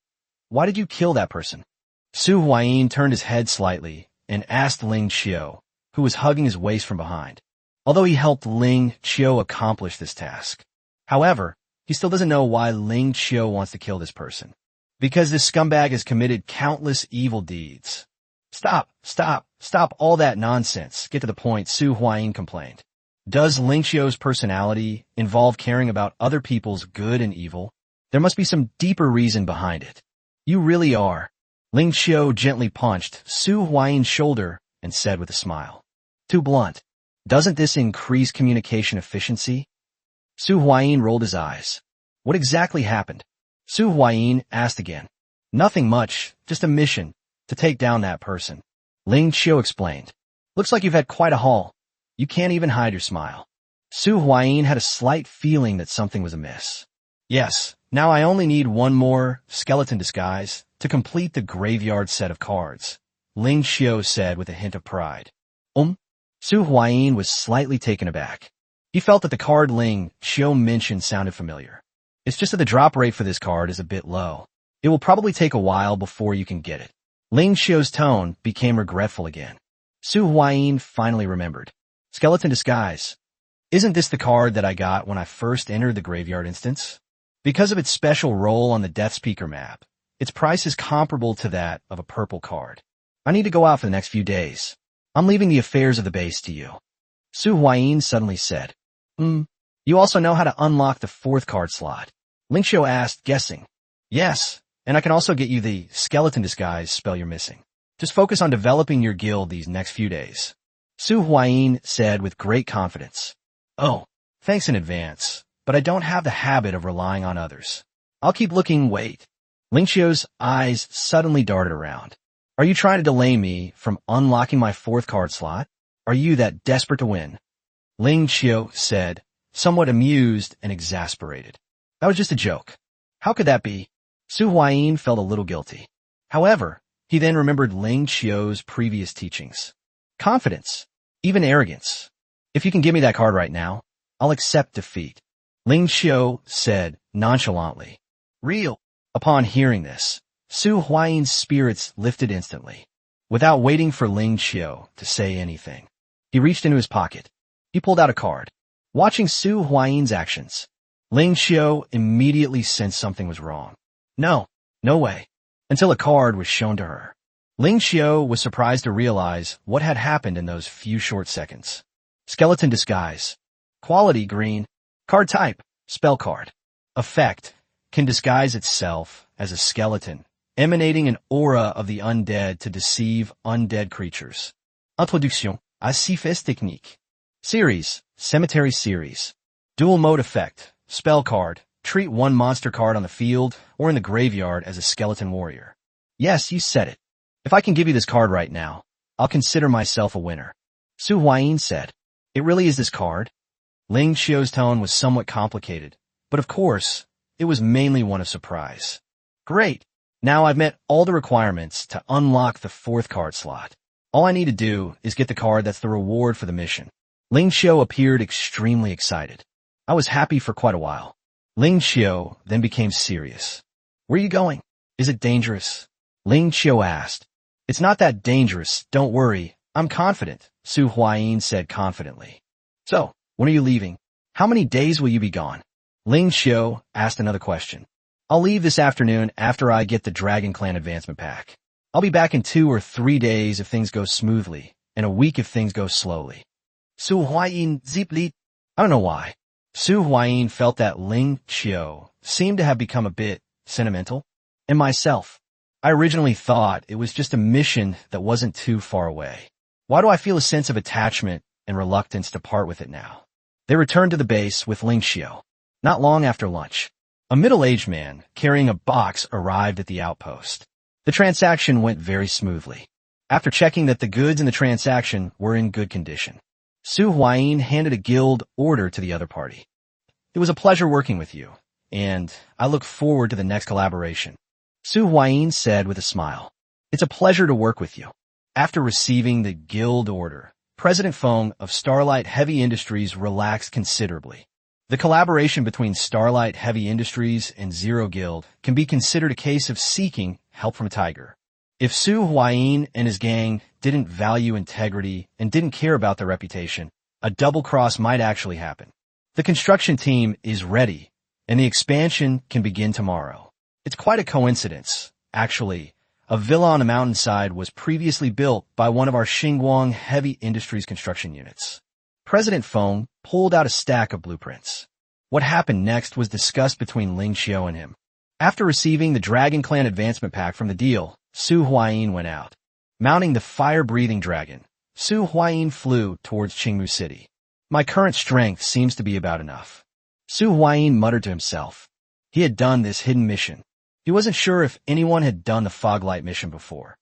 why did you kill that person? Su Huayin turned his head slightly and asked Ling Qiu, who was hugging his waist from behind. Although he helped Ling Qiu accomplish this task. However, he still doesn't know why Ling Qiu wants to kill this person. Because this scumbag has committed countless evil deeds. Stop all that nonsense. Get to the point, Su Huayin complained. Does Ling Qiu's personality involve caring about other people's good and evil? There must be some deeper reason behind it. You really are. Ling Qiu gently punched Su Huayin's shoulder and said with a smile. Too blunt. Doesn't this increase communication efficiency? Su Huayin rolled his eyes. What exactly happened? Su Huayin asked again. Nothing much, just a mission, to take down that person. Ling Qiu explained. Looks like you've had quite a haul. You can't even hide your smile. Su Huayin had a slight feeling that something was amiss. Yes, now I only need one more skeleton disguise to complete the graveyard set of cards, Ling Qiu said with a hint of pride. Su Huayin was slightly taken aback. He felt that the card Ling Qiu mentioned sounded familiar. It's just that the drop rate for this card is a bit low. It will probably take a while before you can get it. Ling Qiu's tone became regretful again. Su Huayin finally remembered. Skeleton disguise. Isn't this the card that I got when I first entered the graveyard instance? Because of its special role on the Death Speaker map, its price is comparable to that of a purple card. I need to go out for the next few days. I'm leaving the affairs of the base to you. Su Huayin suddenly said. You also know how to unlock the 4th card slot. Ling Qiu asked, guessing. Yes, and I can also get you the skeleton disguise spell you're missing. Just focus on developing your guild these next few days. Su Huayin said with great confidence. Oh, thanks in advance, but I don't have the habit of relying on others. I'll keep looking. Wait. Ling Qiu's eyes suddenly darted around. Are you trying to delay me from unlocking my 4th card slot? Are you that desperate to win? Ling Qiu said, somewhat amused and exasperated. That was just a joke. How could that be? Su Huayin felt a little guilty. However, he then remembered Ling Qiu's previous teachings. Confidence, even arrogance. If you can give me that card right now, I'll accept defeat. Ling Qiu said nonchalantly. Real. Upon hearing this, Su Huayin's spirits lifted instantly. Without waiting for Ling Qiu to say anything, he reached into his pocket. He pulled out a card. Watching Su Huayin's actions, Ling Qiu immediately sensed something was wrong. No way. Until a card was shown to her. Ling Qiu was surprised to realize what had happened in those few short seconds. Skeleton disguise. Quality green. Card type, spell card. Effect, can disguise itself as a skeleton, emanating an aura of the undead to deceive undead creatures. Introduction, Artifice technique. Series, Cemetery series. Dual mode effect, spell card, treat one monster card on the field or in the graveyard as a skeleton warrior. Yes, you said it. If I can give you this card right now, I'll consider myself a winner. Su Huayin said. It really is this card? Ling Xiao's tone was somewhat complicated, but of course, it was mainly one of surprise. Great. Now I've met all the requirements to unlock the 4th card slot. All I need to do is get the card that's the reward for the mission. Ling Xiao appeared extremely excited. I was happy for quite a while. Ling Xiao then became serious. Where are you going? Is it dangerous? Ling Xiao asked. It's not that dangerous, don't worry. I'm confident, Su Huayin said confidently. So, when are you leaving? How many days will you be gone? Ling Xiao asked another question. I'll leave this afternoon after I get the Dragon Clan advancement pack. I'll be back in 2 or 3 days if things go smoothly, and a week if things go slowly. Su Huayin zipped. I don't know why. Su Huayin felt that Ling Xiao seemed to have become a bit sentimental. And myself, I originally thought it was just a mission that wasn't too far away. Why do I feel a sense of attachment and reluctance to part with it now? They returned to the base with Ling Xiao. Not long after lunch, a middle-aged man carrying a box arrived at the outpost. The transaction went very smoothly. After checking that the goods in the transaction were in good condition, Su Huayin handed a guild order to the other party. It was a pleasure working with you, and I look forward to the next collaboration. Su Huayin said with a smile. It's a pleasure to work with you. After receiving the guild order, President Feng of Starlight Heavy Industries relaxed considerably. The collaboration between Starlight Heavy Industries and Zero Guild can be considered a case of seeking help from a tiger. If Su Huayin and his gang didn't value integrity and didn't care about their reputation, a double cross might actually happen. The construction team is ready, and the expansion can begin tomorrow. It's quite a coincidence, actually. A villa on the mountainside was previously built by one of our Xinguang Heavy Industries construction units. President Feng pulled out a stack of blueprints. What happened next was discussed between Ling Xiao and him. After receiving the Dragon Clan advancement pack from the deal, Su Huayin went out. Mounting the fire-breathing dragon, Su Huayin flew towards Qingmu City. My current strength seems to be about enough. Su Huayin muttered to himself. He had done this hidden mission. He wasn't sure if anyone had done the Foglight mission before.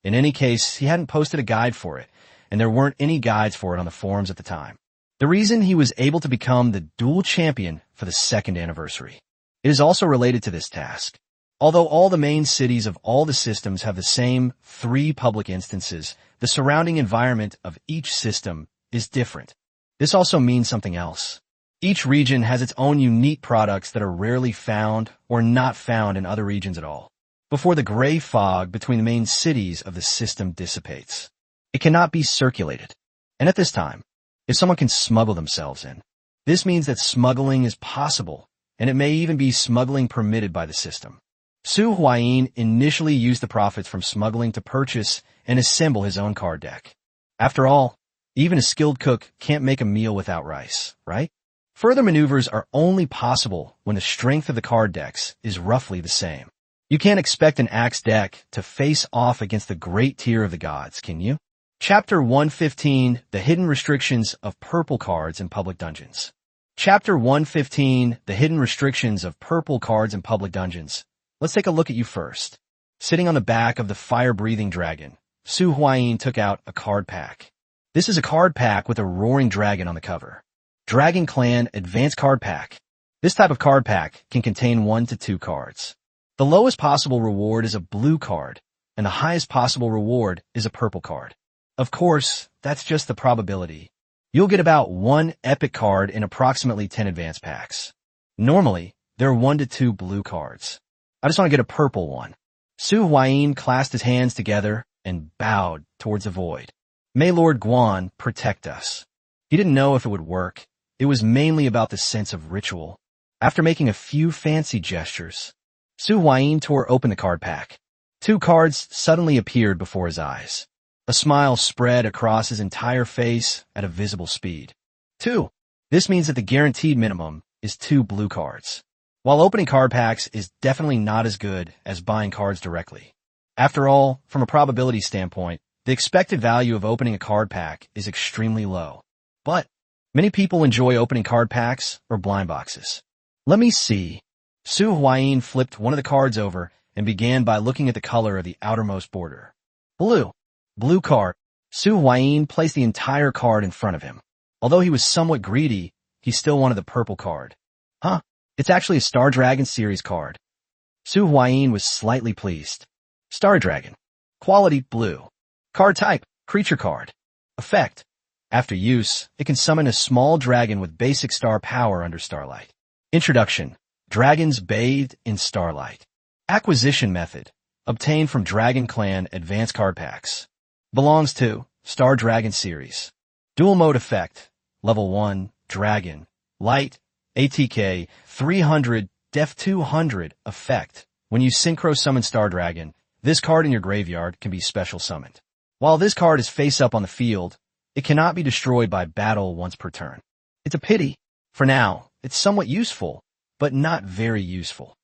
In any case, he hadn't posted a guide for it, and there weren't any guides for it on the forums at the time. The reason he was able to become the dual champion for the 2nd anniversary. It is also related to this task. Although all the main cities of all the systems have the same 3 public instances, the surrounding environment of each system is different. This also means something else. Each region has its own unique products that are rarely found or not found in other regions at all. Before the gray fog between the main cities of the system dissipates, it cannot be circulated. And at this time, if someone can smuggle themselves in, this means that smuggling is possible, and it may even be smuggling permitted by the system. Su Huayin initially used the profits from smuggling to purchase and assemble his own card deck. After all, even a skilled cook can't make a meal without rice, right? Further maneuvers are only possible when the strength of the card decks is roughly the same. You can't expect an axe deck to face off against the great tier of the gods, can you? Chapter 115, The Hidden Restrictions of Purple Cards in Public Dungeons. Chapter 115, The Hidden Restrictions of Purple Cards in Public Dungeons. Let's take a look at you first. Sitting on the back of the fire-breathing dragon, Su Huayin took out a card pack. This is a card pack with a roaring dragon on the cover. Dragon Clan Advanced Card Pack. This type of card pack can contain 1 to 2 cards. The lowest possible reward is a blue card, and the highest possible reward is a purple card. Of course, that's just the probability. You'll get about 1 epic card in approximately 10 advanced packs. Normally, there are 1 to 2 blue cards. I just want to get a purple one. Su Huayin clasped his hands together and bowed towards the void. May Lord Guan protect us. He didn't know if it would work. It was mainly about the sense of ritual. After making a few fancy gestures, Su Huayin tore open the card pack. 2 cards suddenly appeared before his eyes. A smile spread across his entire face at a visible speed. 2. This means that the guaranteed minimum is 2 blue cards. While opening card packs is definitely not as good as buying cards directly. After all, from a probability standpoint, the expected value of opening a card pack is extremely low. But many people enjoy opening card packs or blind boxes. Let me see. Su Huayin flipped one of the cards over and began by looking at the color of the outermost border. Blue. Blue card. Su Huayin placed the entire card in front of him. Although he was somewhat greedy, he still wanted the purple card. Huh? It's actually a Star Dragon series card. Su Huayin was slightly pleased. Star Dragon. Quality blue. Card type, creature card. Effect. After use, it can summon a small dragon with basic star power under Starlight. Introduction. Dragons bathed in starlight. Acquisition method. Obtained from Dragon Clan Advanced Card Packs. Belongs to Star Dragon series. Dual mode effect. Level 1, Dragon. Light. ATK 300, Def 200 effect. When you synchro summon Star Dragon, this card in your graveyard can be special summoned. While this card is face up on the field, it cannot be destroyed by battle once per turn. It's a pity. For now, it's somewhat useful, but not very useful.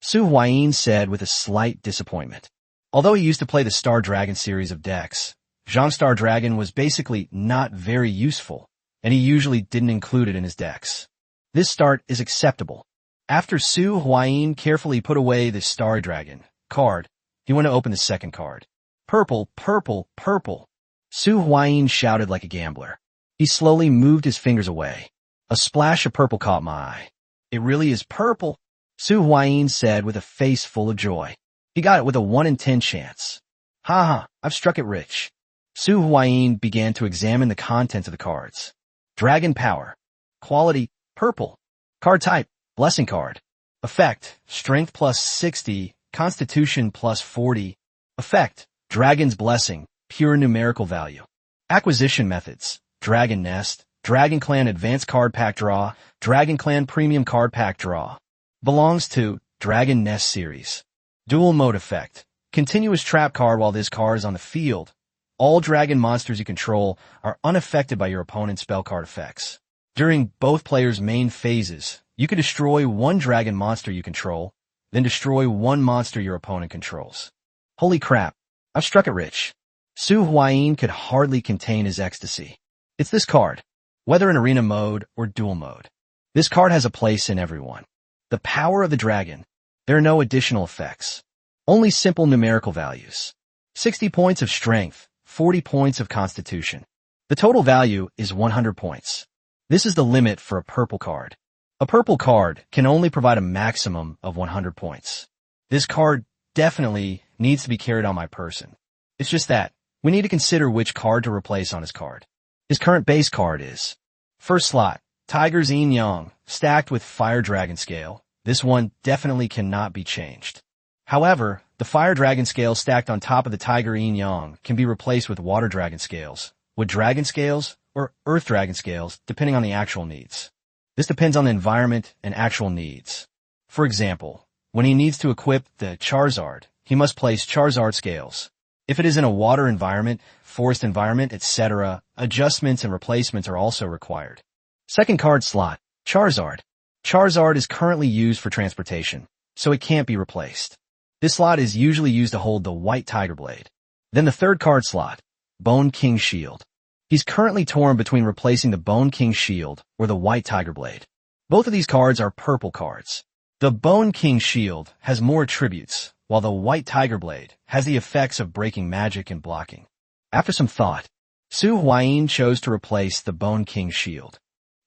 Su Huayin said with a slight disappointment. Although he used to play the Star Dragon series of decks, Zhang Star Dragon was basically not very useful, and he usually didn't include it in his decks. This start is acceptable. After Su Huayin carefully put away the Star Dragon card, he went to open the second card. Purple, purple, purple. Su Huayin shouted like a gambler. He slowly moved his fingers away. A splash of purple caught my eye. It really is purple, Su Huayin said with a face full of joy. He got it with a 1 in 10 chance. Haha, I've struck it rich. Su Huayin began to examine the contents of the cards. Dragon power. Quality, purple. Card type, blessing card. Effect, strength plus 60, constitution plus 40. Effect, dragon's blessing, pure numerical value. Acquisition methods, Dragon Nest, Dragon Clan Advanced Card Pack Draw, Dragon Clan Premium Card Pack Draw. Belongs to Dragon Nest series. Dual mode effect. Continuous trap card while this card is on the field. All dragon monsters you control are unaffected by your opponent's spell card effects. During both players' main phases, you can destroy one dragon monster you control, then destroy one monster your opponent controls. Holy crap, I've struck it rich. Su Huayin could hardly contain his ecstasy. It's this card, whether in arena mode or duel mode. This card has a place in everyone. The power of the dragon. There are no additional effects. Only simple numerical values. 60 points of strength, 40 points of constitution. The total value is 100 points. This is the limit for a purple card. A purple card can only provide a maximum of 100 points. This card definitely needs to be carried on my person. It's just that we need to consider which card to replace on his card. His current base card is first slot, Tiger's Yin Yang, stacked with Fire Dragon Scale. This one definitely cannot be changed. However, the Fire Dragon Scale stacked on top of the Tiger Yin Yang can be replaced with Water Dragon Scales, Wood Dragon Scales, or Earth Dragon Scales, depending on the actual needs. This depends on the environment and actual needs. For example, when he needs to equip the Charizard, he must place Charizard Scales. If it is in a water environment, forest environment, etc., adjustments and replacements are also required. Second card slot, Charizard. Charizard is currently used for transportation, so it can't be replaced. This slot is usually used to hold the White Tiger Blade. Then the third card slot, Bone King Shield. He's currently torn between replacing the Bone King Shield or the White Tiger Blade. Both of these cards are purple cards. The Bone King Shield has more attributes, while the White Tiger Blade has the effects of breaking magic and blocking. After some thought, Su Huayin chose to replace the Bone King Shield.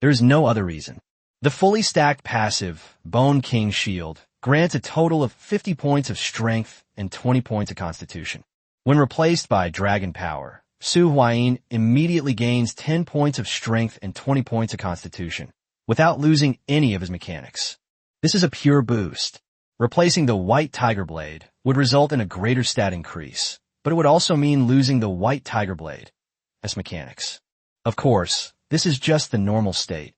There is no other reason. The fully stacked passive, Bone King Shield, grants a total of 50 points of strength and 20 points of constitution. When replaced by Dragon Power, Su Huayin immediately gains 10 points of strength and 20 points of constitution, without losing any of his mechanics. This is a pure boost. Replacing the White Tiger Blade would result in a greater stat increase, but it would also mean losing the White Tiger Blade as mechanics. Of course, this is just the normal state.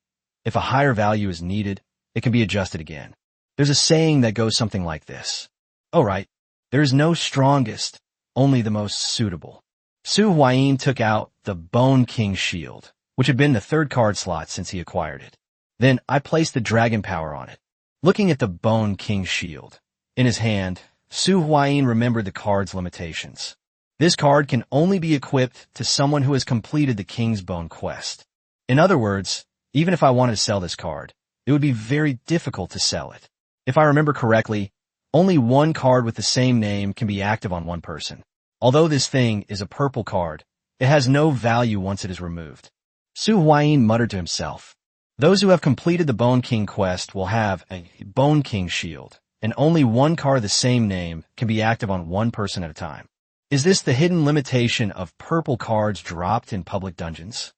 If a higher value is needed, it can be adjusted again. There's a saying that goes something like this. Alright, there is no strongest, only the most suitable. Su Huayin took out the Bone King Shield, which had been the third card slot since he acquired it. Then I placed the Dragon Power on it. Looking at the Bone King Shield in his hand, Su Huayin remembered the card's limitations. This card can only be equipped to someone who has completed the King's Bone quest. In other words, even if I wanted to sell this card, it would be very difficult to sell it. If I remember correctly, only one card with the same name can be active on one person. Although this thing is a purple card, it has no value once it is removed. Su Huayin muttered to himself. Those who have completed the Bone King quest will have a Bone King Shield, and only one card of the same name can be active on one person at a time. Is this the hidden limitation of purple cards dropped in public dungeons?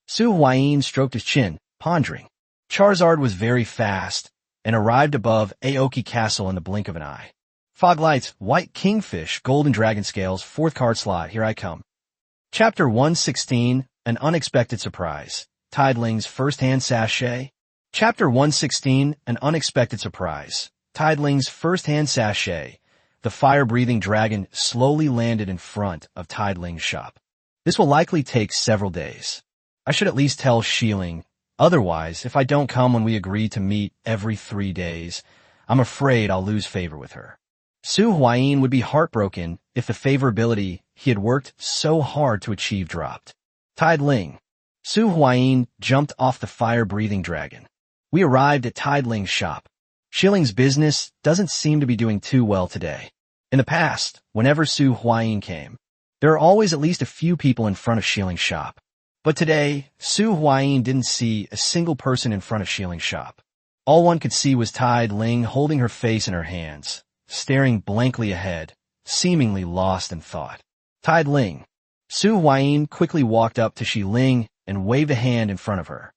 Su Huayin stroked his chin, pondering. Charizard was very fast and arrived above Aoki Castle in the blink of an eye. Foglights, White Kingfish, Golden Dragon Scales, 4th card slot, here I come. Chapter 116, An Unexpected Surprise. Tideling's First-Hand Sachet. Chapter 116, An Unexpected Surprise. Tideling's First-Hand Sachet. The fire-breathing dragon slowly landed in front of Tideling's shop. This will likely take several days. I should at least tell Xiling. Otherwise, if I don't come when we agree to meet every 3 days, I'm afraid I'll lose favor with her. Su Huayin would be heartbroken if the favorability he had worked so hard to achieve dropped. Tideling. Su Huayin jumped off the fire-breathing dragon. We arrived at Tideling's shop. Xiling's business doesn't seem to be doing too well today. In the past, whenever Su Huayin came, there are always at least a few people in front of Xiling's shop. But today, Su Huayin didn't see a single person in front of Xiling's shop. All one could see was Tideling holding her face in her hands, staring blankly ahead, seemingly lost in thought. Tideling. Su Huayin quickly walked up to Xiling and waved a hand in front of her.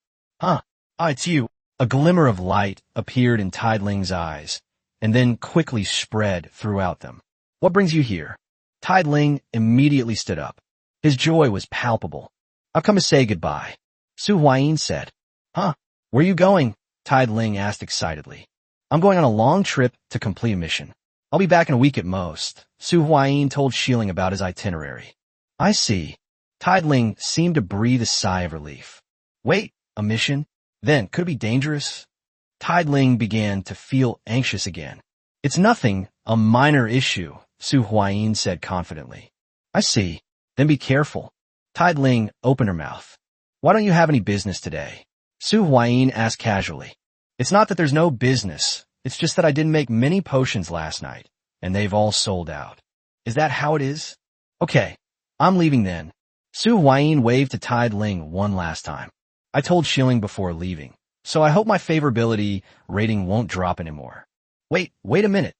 It's you. A glimmer of light appeared in Tideling's eyes, and then quickly spread throughout them. What brings you here? Tideling immediately stood up. His joy was palpable. I've come to say goodbye. Su Huayin said. Where are you going? Tideling asked excitedly. I'm going on a long trip to complete a mission. I'll be back in a week at most. Su Huayin told Xiling about his itinerary. I see. Tideling seemed to breathe a sigh of relief. Wait, a mission? Then, could it be dangerous? Tideling began to feel anxious again. It's nothing, a minor issue, Su Huayin said confidently. I see. Then be careful. Tideling opened her mouth. Why don't you have any business today? Su Huayin asked casually. It's not that there's no business. It's just that I didn't make many potions last night, and they've all sold out. Is that how it is? Okay, I'm leaving then. Su Huayin waved to Tideling one last time. I told Xiling before leaving, so I hope my favorability rating won't drop anymore. Wait a minute.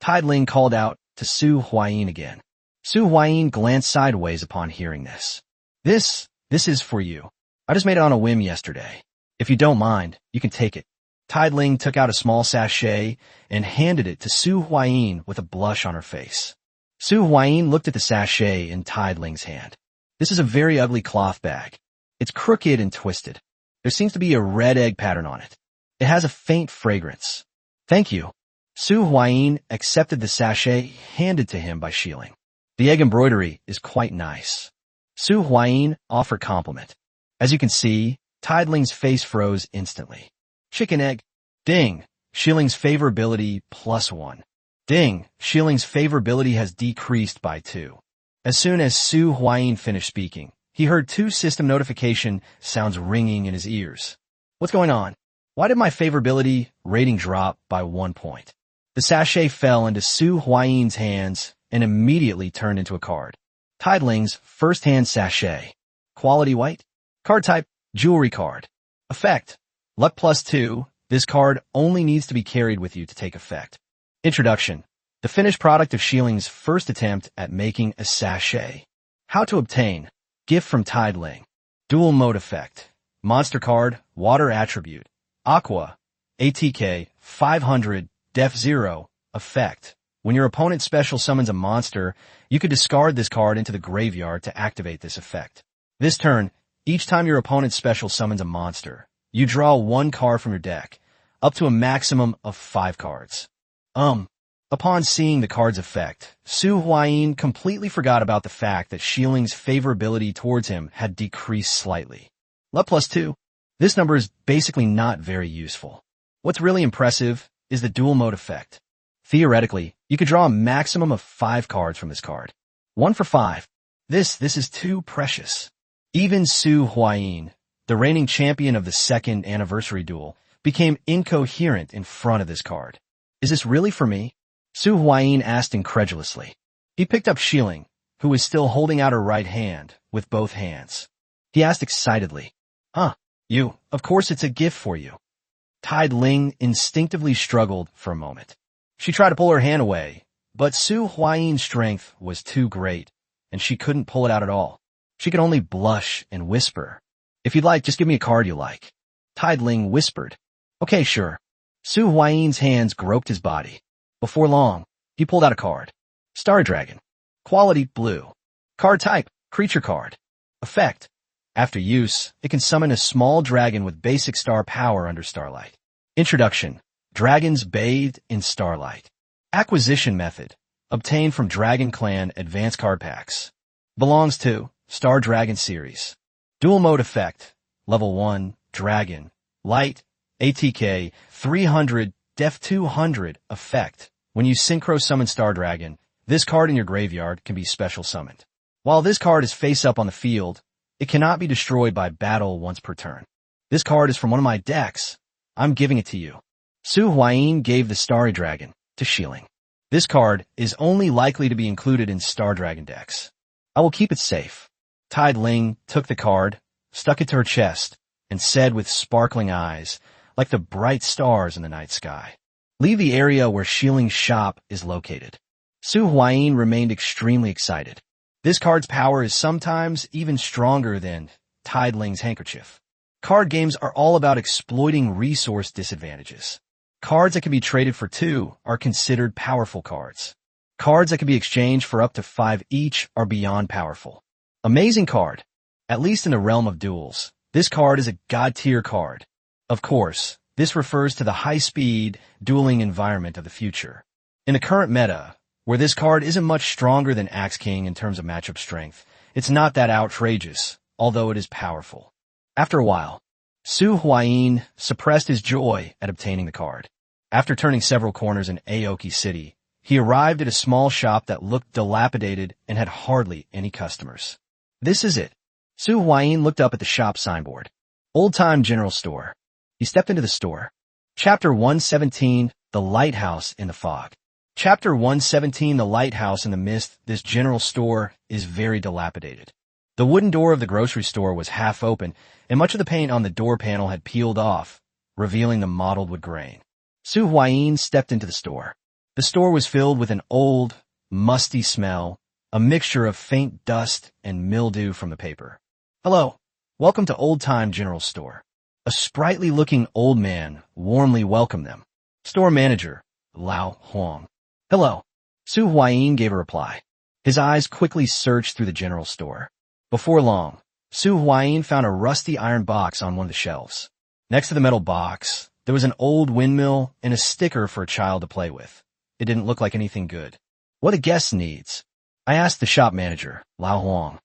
Tideling called out to Su Huayin again. Su Huayin glanced sideways upon hearing this. This is for you. I just made it on a whim yesterday. If you don't mind, you can take it. Tideling took out a small sachet and handed it to Su Huayin with a blush on her face. Su Huayin looked at the sachet in Tideling's hand. This is a very ugly cloth bag. It's crooked and twisted. There seems to be a red egg pattern on it. It has a faint fragrance. Thank you. Su Huayin accepted the sachet handed to him by Xiling. The egg embroidery is quite nice. Su Huayin offered compliment. As you can see, Tideling's face froze instantly. Chicken egg. Ding. Xiling's favorability +1. Ding. Xiling's favorability has decreased by 2. As soon as Su Huayin finished speaking, he heard 2 system notification sounds ringing in his ears. What's going on? Why did my favorability rating drop by 1 point? The sachet fell into Su Huayin's hands and immediately turned into a card. Tideling's First-Hand Sachet. Quality white. Card type, jewelry card. Effect, luck +2. This card only needs to be carried with you to take effect. Introduction. The finished product of Xiling's first attempt at making a sachet. How to obtain. Gift from Tideling. Dual mode effect. Monster card, water attribute. Aqua. ATK, 500, Def 0. Effect. When your opponent special summons a monster, you could discard this card into the graveyard to activate this effect. This turn, each time your opponent special summons a monster, you draw 1 card from your deck, up to a maximum of 5 cards. Upon seeing the card's effect, Su Huayin completely forgot about the fact that Shiling's favorability towards him had decreased slightly. Luck +2. This number is basically not very useful. What's really impressive is the dual mode effect. Theoretically, you could draw a maximum of 5 cards from this card. 1 for 5. This is too precious. Even Su Huayin, the reigning champion of the second anniversary duel, became incoherent in front of this card. Is this really for me? Su Huayin asked incredulously. He picked up Xiling, who was still holding out her right hand with both hands. He asked excitedly, You, of course it's a gift for you. Tide Ling instinctively struggled for a moment. She tried to pull her hand away, but Su Huayin's strength was too great, and she couldn't pull it out at all. She could only blush and whisper, "If you'd like, just give me a card you like." Tide Ling whispered, "Okay, sure." Su Huayin's hands groped his body. Before long, he pulled out a card. Star Dragon. Quality blue. Card type, creature card. Effect. After use, it can summon a small dragon with basic star power under starlight. Introduction. Dragons bathed in starlight. Acquisition method. Obtained from Dragon Clan Advanced Card Packs. Belongs to Star Dragon series. Dual mode effect. Level 1, Dragon. Light, ATK, 300, Def 200, effect. When you synchro summon Star Dragon, this card in your graveyard can be special summoned. While this card is face up on the field, it cannot be destroyed by battle once per turn. This card is from one of my decks. I'm giving it to you. Su Huayin gave the Starry Dragon to Xiling. This card is only likely to be included in Star Dragon decks. I will keep it safe. Tide Ling took the card, stuck it to her chest, and said with sparkling eyes, like the bright stars in the night sky, "Leave the area where Xiling's shop is located." Su Huayin remained extremely excited. This card's power is sometimes even stronger than Tide Ling's handkerchief. Card games are all about exploiting resource disadvantages. Cards that can be traded for 2 are considered powerful cards. Cards that can be exchanged for up to 5 each are beyond powerful. Amazing card. At least in the realm of duels, this card is a god-tier card. Of course, this refers to the high-speed, dueling environment of the future. In the current meta, where this card isn't much stronger than Axe King in terms of matchup strength, it's not that outrageous, although it is powerful. After a while, Su Huayin suppressed his joy at obtaining the card. After turning several corners in Aoki City, he arrived at a small shop that looked dilapidated and had hardly any customers. This is it. Su Huayin looked up at the shop signboard. Old Time General Store. He stepped into the store. Chapter 117, The Lighthouse in the Fog. Chapter 117, The Lighthouse in the Mist. This general store is very dilapidated. The wooden door of the grocery store was half open, and much of the paint on the door panel had peeled off, revealing the mottled wood grain. Su Huayin stepped into the store. The store was filled with an old, musty smell, a mixture of faint dust and mildew from the paper. "Hello. Welcome to Old Time General Store." A sprightly-looking old man warmly welcomed them. Store manager, Lao Huang. "Hello." Su Huayin gave a reply. His eyes quickly searched through the general store. Before long, Su Huayin found a rusty iron box on one of the shelves. Next to the metal box, there was an old windmill and a sticker for a child to play with. It didn't look like anything good. "What a guest needs." I asked the shop manager, Lao Huang.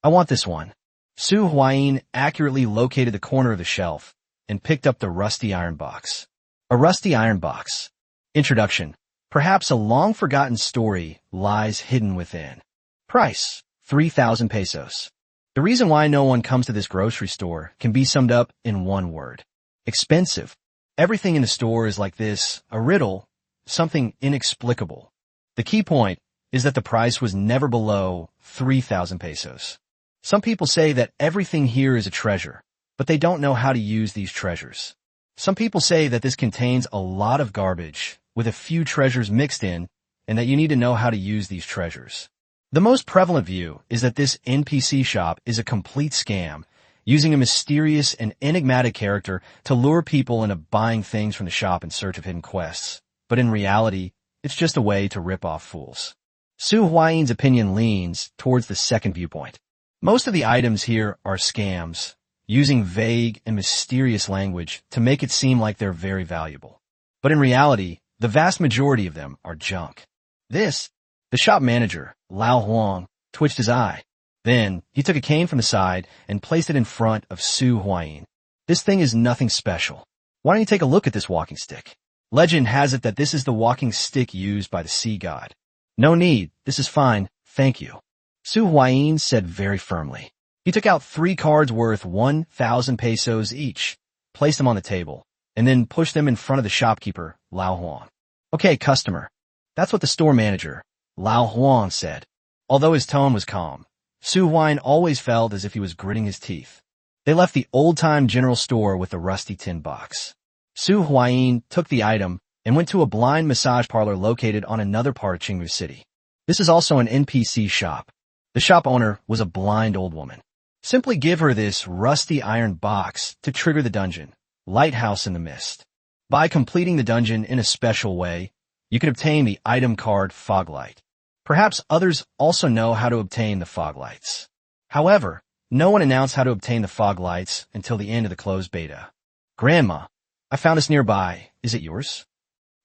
"I want this one." Su Huayin accurately located the corner of the shelf and picked up the rusty iron box. A rusty iron box. Introduction. Perhaps a long-forgotten story lies hidden within. Price, 3,000 pesos. The reason why no one comes to this grocery store can be summed up in one word. Expensive. Everything in the store is like this, a riddle, something inexplicable. The key point is that the price was never below 3,000 pesos. Some people say that everything here is a treasure, but they don't know how to use these treasures. Some people say that this contains a lot of garbage with a few treasures mixed in, and that you need to know how to use these treasures. The most prevalent view is that this NPC shop is a complete scam, using a mysterious and enigmatic character to lure people into buying things from the shop in search of hidden quests. But in reality, it's just a way to rip off fools. Su Huayin's opinion leans towards the second viewpoint. Most of the items here are scams, using vague and mysterious language to make it seem like they're very valuable. But in reality, The vast majority of them are junk. This, the shop manager, Lao Huang, twitched his eye. Then, he took a cane from the side and placed it in front of Su Huayin. This thing is nothing special. Why don't you take a look at this walking stick? Legend has it that this is the walking stick used by the sea god. No need, this is fine, thank you. Su Huayin said very firmly. He took out 3 cards worth 1,000 pesos each, placed them on the table, and then pushed them in front of the shopkeeper, Lao Huang. Okay, customer. That's what the store manager, Lao Huang, said. Although his tone was calm, Su Huayin always felt as if he was gritting his teeth. They left the old-time general store with the rusty tin box. Su Huayin took the item and went to a blind massage parlor located on another part of Qingwu City. This is also an NPC shop. The shop owner was a blind old woman. Simply give her this rusty iron box to trigger the dungeon, Lighthouse in the Mist. By completing the dungeon in a special way, you can obtain the item card Foglight. Perhaps others also know how to obtain the Foglights. However, no one announced how to obtain the Foglights until the end of the closed beta. Grandma, I found this nearby. Is it yours?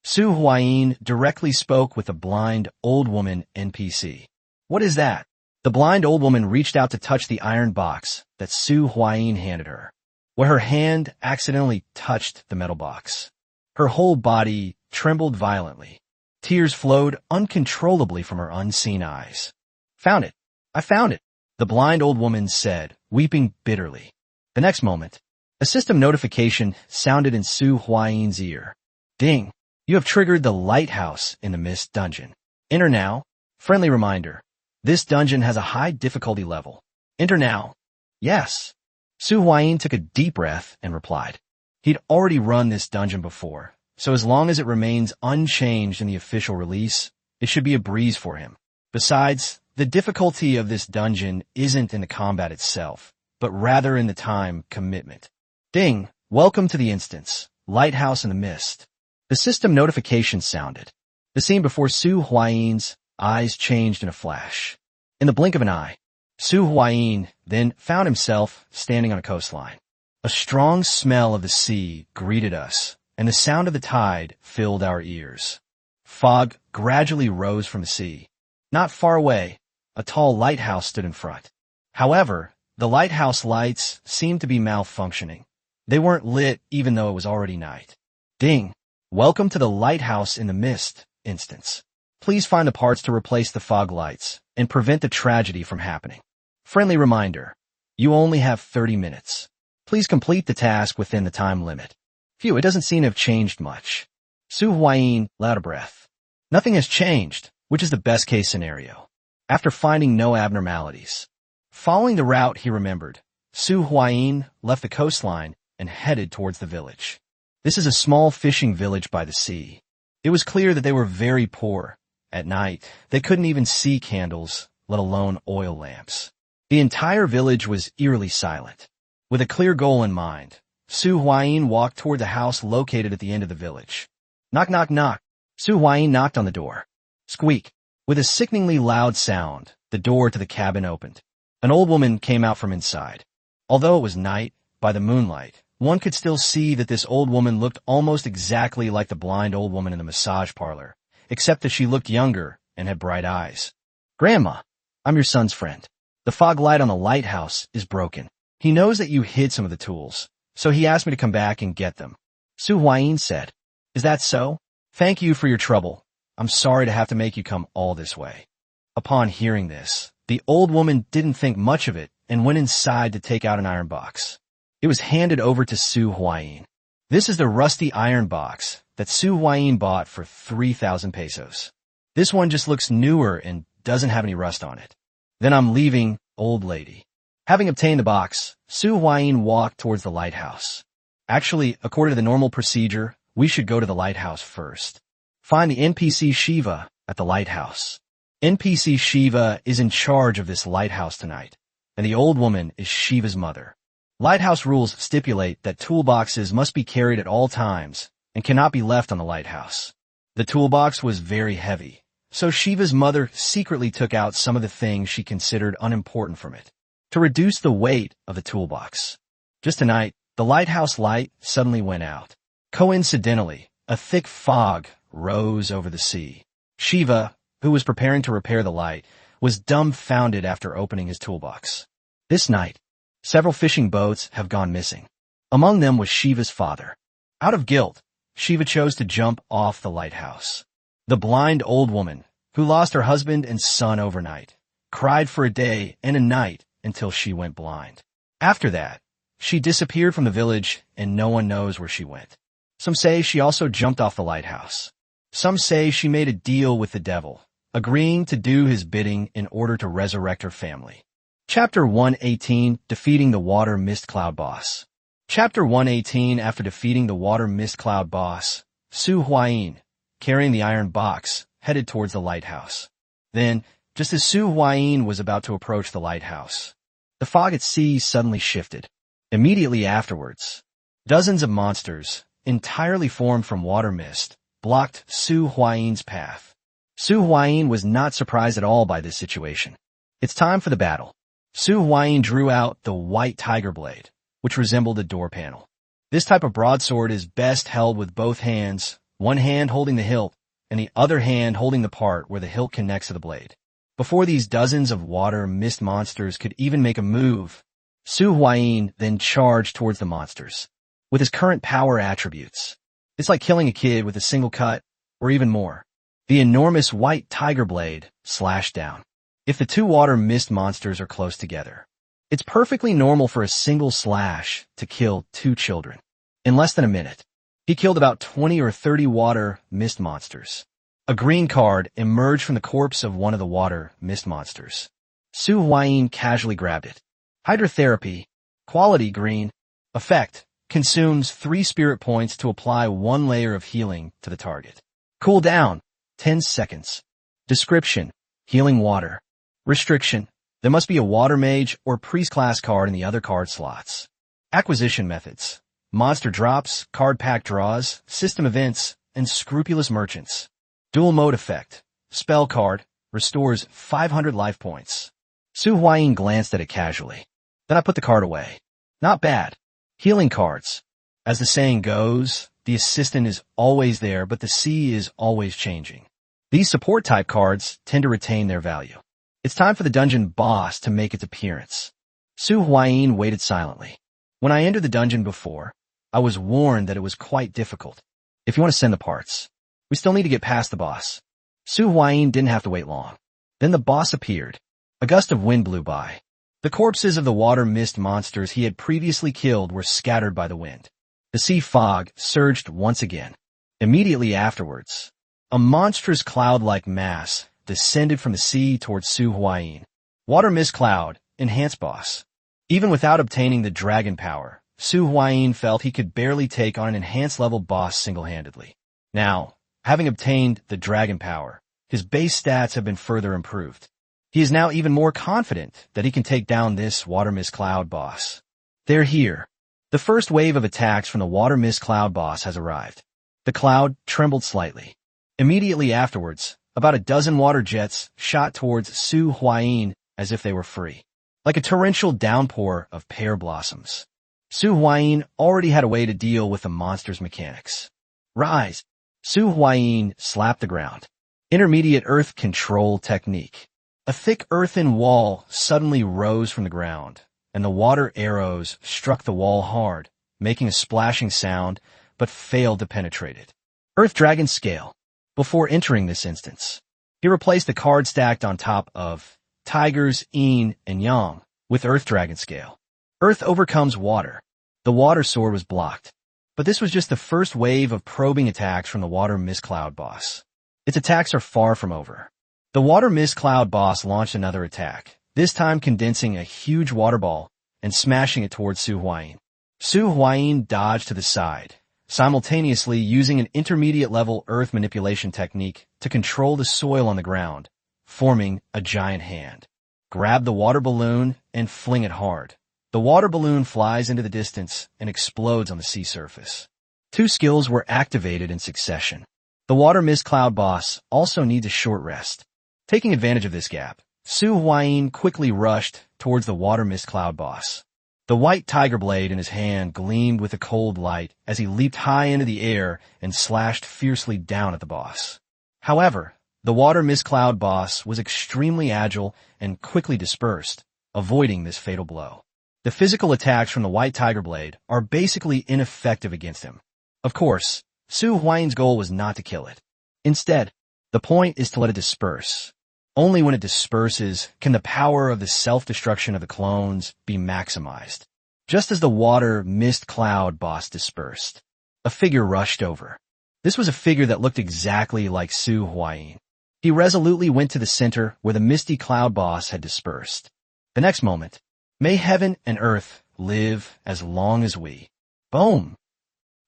Su Huayin directly spoke with the blind old woman NPC. What is that? The blind old woman reached out to touch the iron box that Su Huayin handed her, where her hand accidentally touched the metal box. Her whole body trembled violently. Tears flowed uncontrollably from her unseen eyes. Found it. I found it, the blind old woman said, weeping bitterly. The next moment, a system notification sounded in Su Huayin's ear. Ding! You have triggered the Lighthouse in the Mist dungeon. Enter now. Friendly reminder. This dungeon has a high difficulty level. Enter now. Yes. Su Huayin took a deep breath and replied. He'd already run this dungeon before, so as long as it remains unchanged in the official release, it should be a breeze for him. Besides, the difficulty of this dungeon isn't in the combat itself, but rather in the time commitment. Ding! Welcome to the instance, Lighthouse in the Mist. The system notification sounded. The scene before Su Huayin's eyes changed in a flash. In the blink of an eye, Su Huayin then found himself standing on a coastline. A strong smell of the sea greeted us, and the sound of the tide filled our ears. Fog gradually rose from the sea. Not far away, a tall lighthouse stood in front. However, the lighthouse lights seemed to be malfunctioning. They weren't lit even though it was already night. Ding! Welcome to the Lighthouse in the Mist instance. Please find the parts to replace the fog lights and prevent the tragedy from happening. Friendly reminder. You only have 30 minutes. Please complete the task within the time limit. Phew, it doesn't seem to have changed much. Su Huayin let out a breath. Nothing has changed, which is the best case scenario. After finding no abnormalities. Following the route he remembered, Su Huayin left the coastline and headed towards the village. This is a small fishing village by the sea. It was clear that they were very poor. At night, they couldn't even see candles, let alone oil lamps. The entire village was eerily silent. With a clear goal in mind, Su Huayin walked toward the house located at the end of the village. Knock, knock, knock. Su Huayin knocked on the door. Squeak. With a sickeningly loud sound, the door to the cabin opened. An old woman came out from inside. Although it was night, by the moonlight, one could still see that this old woman looked almost exactly like the blind old woman in the massage parlor, except that she looked younger and had bright eyes. Grandma, I'm your son's friend. The fog light on the lighthouse is broken. He knows that you hid some of the tools, so he asked me to come back and get them. Su Huayin said, Is that so? Thank you for your trouble. I'm sorry to have to make you come all this way. Upon hearing this, the old woman didn't think much of it and went inside to take out an iron box. It was handed over to Su Huayin. This is the rusty iron box that Su Huayin bought for 3,000 pesos. This one just looks newer and doesn't have any rust on it. Then I'm leaving, old lady. Having obtained the box, Su Huayin walked towards the lighthouse. Actually, according to the normal procedure, we should go to the lighthouse first. Find the NPC Shiva at the lighthouse. NPC Shiva is in charge of this lighthouse tonight, and the old woman is Shiva's mother. Lighthouse rules stipulate that toolboxes must be carried at all times and cannot be left on the lighthouse. The toolbox was very heavy, so Shiva's mother secretly took out some of the things she considered unimportant from it to reduce the weight of the toolbox. Just tonight, the lighthouse light suddenly went out. Coincidentally, a thick fog rose over the sea. Shiva, who was preparing to repair the light, was dumbfounded after opening his toolbox. This night, several fishing boats have gone missing. Among them was Shiva's father. Out of guilt, Shiva chose to jump off the lighthouse. The blind old woman, who lost her husband and son overnight, cried for a day and a night until she went blind. After that, she disappeared from the village and no one knows where she went. Some say she also jumped off the lighthouse. Some say she made a deal with the devil, agreeing to do his bidding in order to resurrect her family. Chapter 118, Defeating the Water Mist Cloud Boss. Chapter 118, After defeating the Water Mist Cloud Boss, Su Huayin, carrying the iron box, headed towards the lighthouse. Then, just as Su Huayin was about to approach the lighthouse, the fog at sea suddenly shifted. Immediately afterwards, dozens of monsters, entirely formed from water mist, blocked Su Huayin's path. Su Huayin was not surprised at all by this situation. It's time for the battle. Su Huayin drew out the white tiger blade, which resembled a door panel. This type of broadsword is best held with both hands, one hand holding the hilt, and the other hand holding the part where the hilt connects to the blade. Before these dozens of water mist monsters could even make a move, Su Huayin then charged towards the monsters. With his current power attributes, it's like killing a kid with a single cut, or even more. The enormous white tiger blade slashed down. If the two water mist monsters are close together, it's perfectly normal for a single slash to kill two children. In less than a minute, he killed about 20 or 30 water mist monsters. A green card emerged from the corpse of one of the water mist monsters. Su Huayin casually grabbed it. Hydrotherapy, quality green, effect, consumes 3 spirit points to apply 1 layer of healing to the target. Cool down, 10 seconds. Description, healing water. Restriction, there must be a water mage or priest class card in the other card slots. Acquisition methods, monster drops, card pack draws, system events, and scrupulous merchants. Dual mode effect, spell card, restores 500 life points. Su Huayin glanced at it casually. Then I put the card away. Not bad. Healing cards. As the saying goes, the assistant is always there, but the sea is always changing. These support type cards tend to retain their value. It's time for the dungeon boss to make its appearance. Su Huayin waited silently. When I entered the dungeon before, I was warned that it was quite difficult. If you want to send the parts, we still need to get past the boss. Su Huayin didn't have to wait long. Then the boss appeared. A gust of wind blew by. The corpses of the water mist monsters he had previously killed were scattered by the wind. The sea fog surged once again. Immediately afterwards, a monstrous cloud-like mass descended from the sea towards Su Huayin. Water mist cloud, enhanced boss. Even without obtaining the dragon power, Su Huayin felt he could barely take on an enhanced level boss single-handedly. Now, having obtained the dragon power, his base stats have been further improved. He is now even more confident that he can take down this water mist cloud boss. They're here. The first wave of attacks from the water mist cloud boss has arrived. The cloud trembled slightly. Immediately afterwards, about a dozen water jets shot towards Su Huayin as if they were free. Like a torrential downpour of pear blossoms. Su Huayin already had a way to deal with the monster's mechanics. Rise! Su Huayin slapped the ground. Intermediate earth control technique. A thick earthen wall suddenly rose from the ground, and the water arrows struck the wall hard, making a splashing sound, but failed to penetrate it. Earth Dragon Scale. Before entering this instance, he replaced the card stacked on top of Tigers, Yin, and Yang with Earth Dragon Scale. Earth overcomes water. The water sword was blocked, but this was just the first wave of probing attacks from the water mist cloud boss. Its attacks are far from over. The water mist cloud boss launched another attack, this time condensing a huge water ball and smashing it towards Su Huayin. Su Huayin dodged to the side, simultaneously using an intermediate-level earth manipulation technique to control the soil on the ground, forming a giant hand. Grab the water balloon and fling it hard. The water balloon flies into the distance and explodes on the sea surface. 2 skills were activated in succession. The water mist cloud boss also needs a short rest. Taking advantage of this gap, Su Huayin quickly rushed towards the water mist cloud boss. The white tiger blade in his hand gleamed with a cold light as he leaped high into the air and slashed fiercely down at the boss. However, the water mist cloud boss was extremely agile and quickly dispersed, avoiding this fatal blow. The physical attacks from the white tiger blade are basically ineffective against him. Of course, Su Huayi's goal was not to kill it. Instead, the point is to let it disperse. Only when it disperses can the power of the self-destruction of the clones be maximized. Just as the water mist cloud boss dispersed, a figure rushed over. This was a figure that looked exactly like Su Huayin. He resolutely went to the center where the misty cloud boss had dispersed. The next moment, may heaven and earth live as long as we. Boom!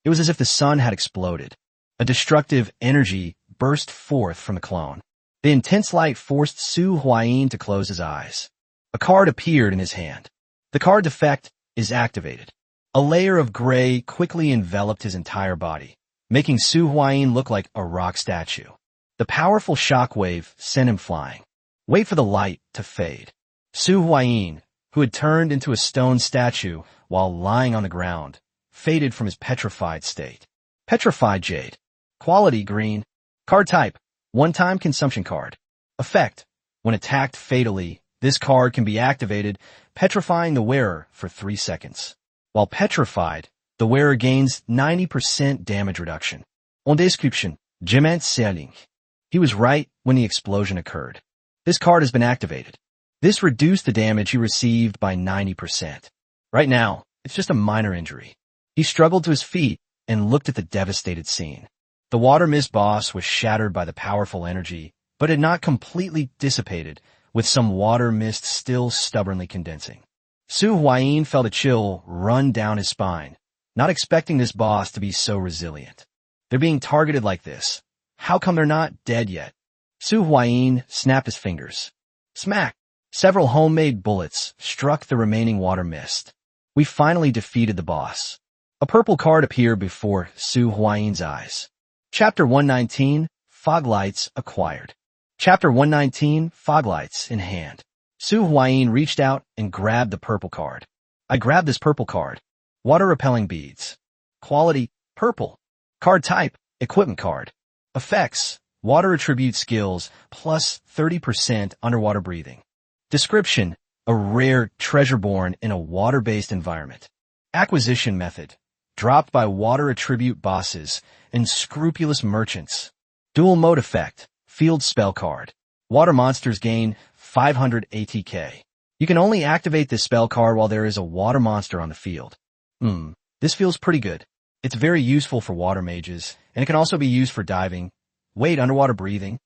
It was as if the sun had exploded. A destructive energy burst forth from the clone. The intense light forced Su Huayin to close his eyes. A card appeared in his hand. The card's effect is activated. A layer of gray quickly enveloped his entire body, making Su Huayin look like a rock statue. The powerful shockwave sent him flying. Wait for the light to fade. Su Huayin, who had turned into a stone statue while lying on the ground, faded from his petrified state. Petrified Jade. Quality green. Card type. One-time consumption card. Effect. When attacked fatally, this card can be activated, petrifying the wearer for 3 seconds. While petrified, the wearer gains 90% damage reduction. En description, Gement Sealing. He was right when the explosion occurred. This card has been activated. This reduced the damage he received by 90%. Right now, it's just a minor injury. He struggled to his feet and looked at the devastated scene. The water mist boss was shattered by the powerful energy, but had not completely dissipated, with some water mist still stubbornly condensing. Su Huayin felt a chill run down his spine, not expecting this boss to be so resilient. They're being targeted like this. How come they're not dead yet? Su Huayin snapped his fingers. Smack! Several homemade bullets struck the remaining water mist. We finally defeated the boss. A purple card appeared before Su Huayin's eyes. Chapter 119, Foglights acquired. Chapter 119, Foglights in hand. Su Huayin reached out and grabbed the purple card. I grabbed this purple card. Water-repelling beads. Quality, purple. Card type, equipment card. Effects, water attribute skills, plus 30% underwater breathing. Description, a rare treasure born in a water-based environment. Acquisition method, dropped by water attribute bosses and scrupulous merchants. Dual mode effect, field spell card. Water monsters gain 500 ATK. You can only activate this spell card while there is a water monster on the field. This feels pretty good. It's very useful for water mages, and it can also be used for diving. Wait, underwater breathing?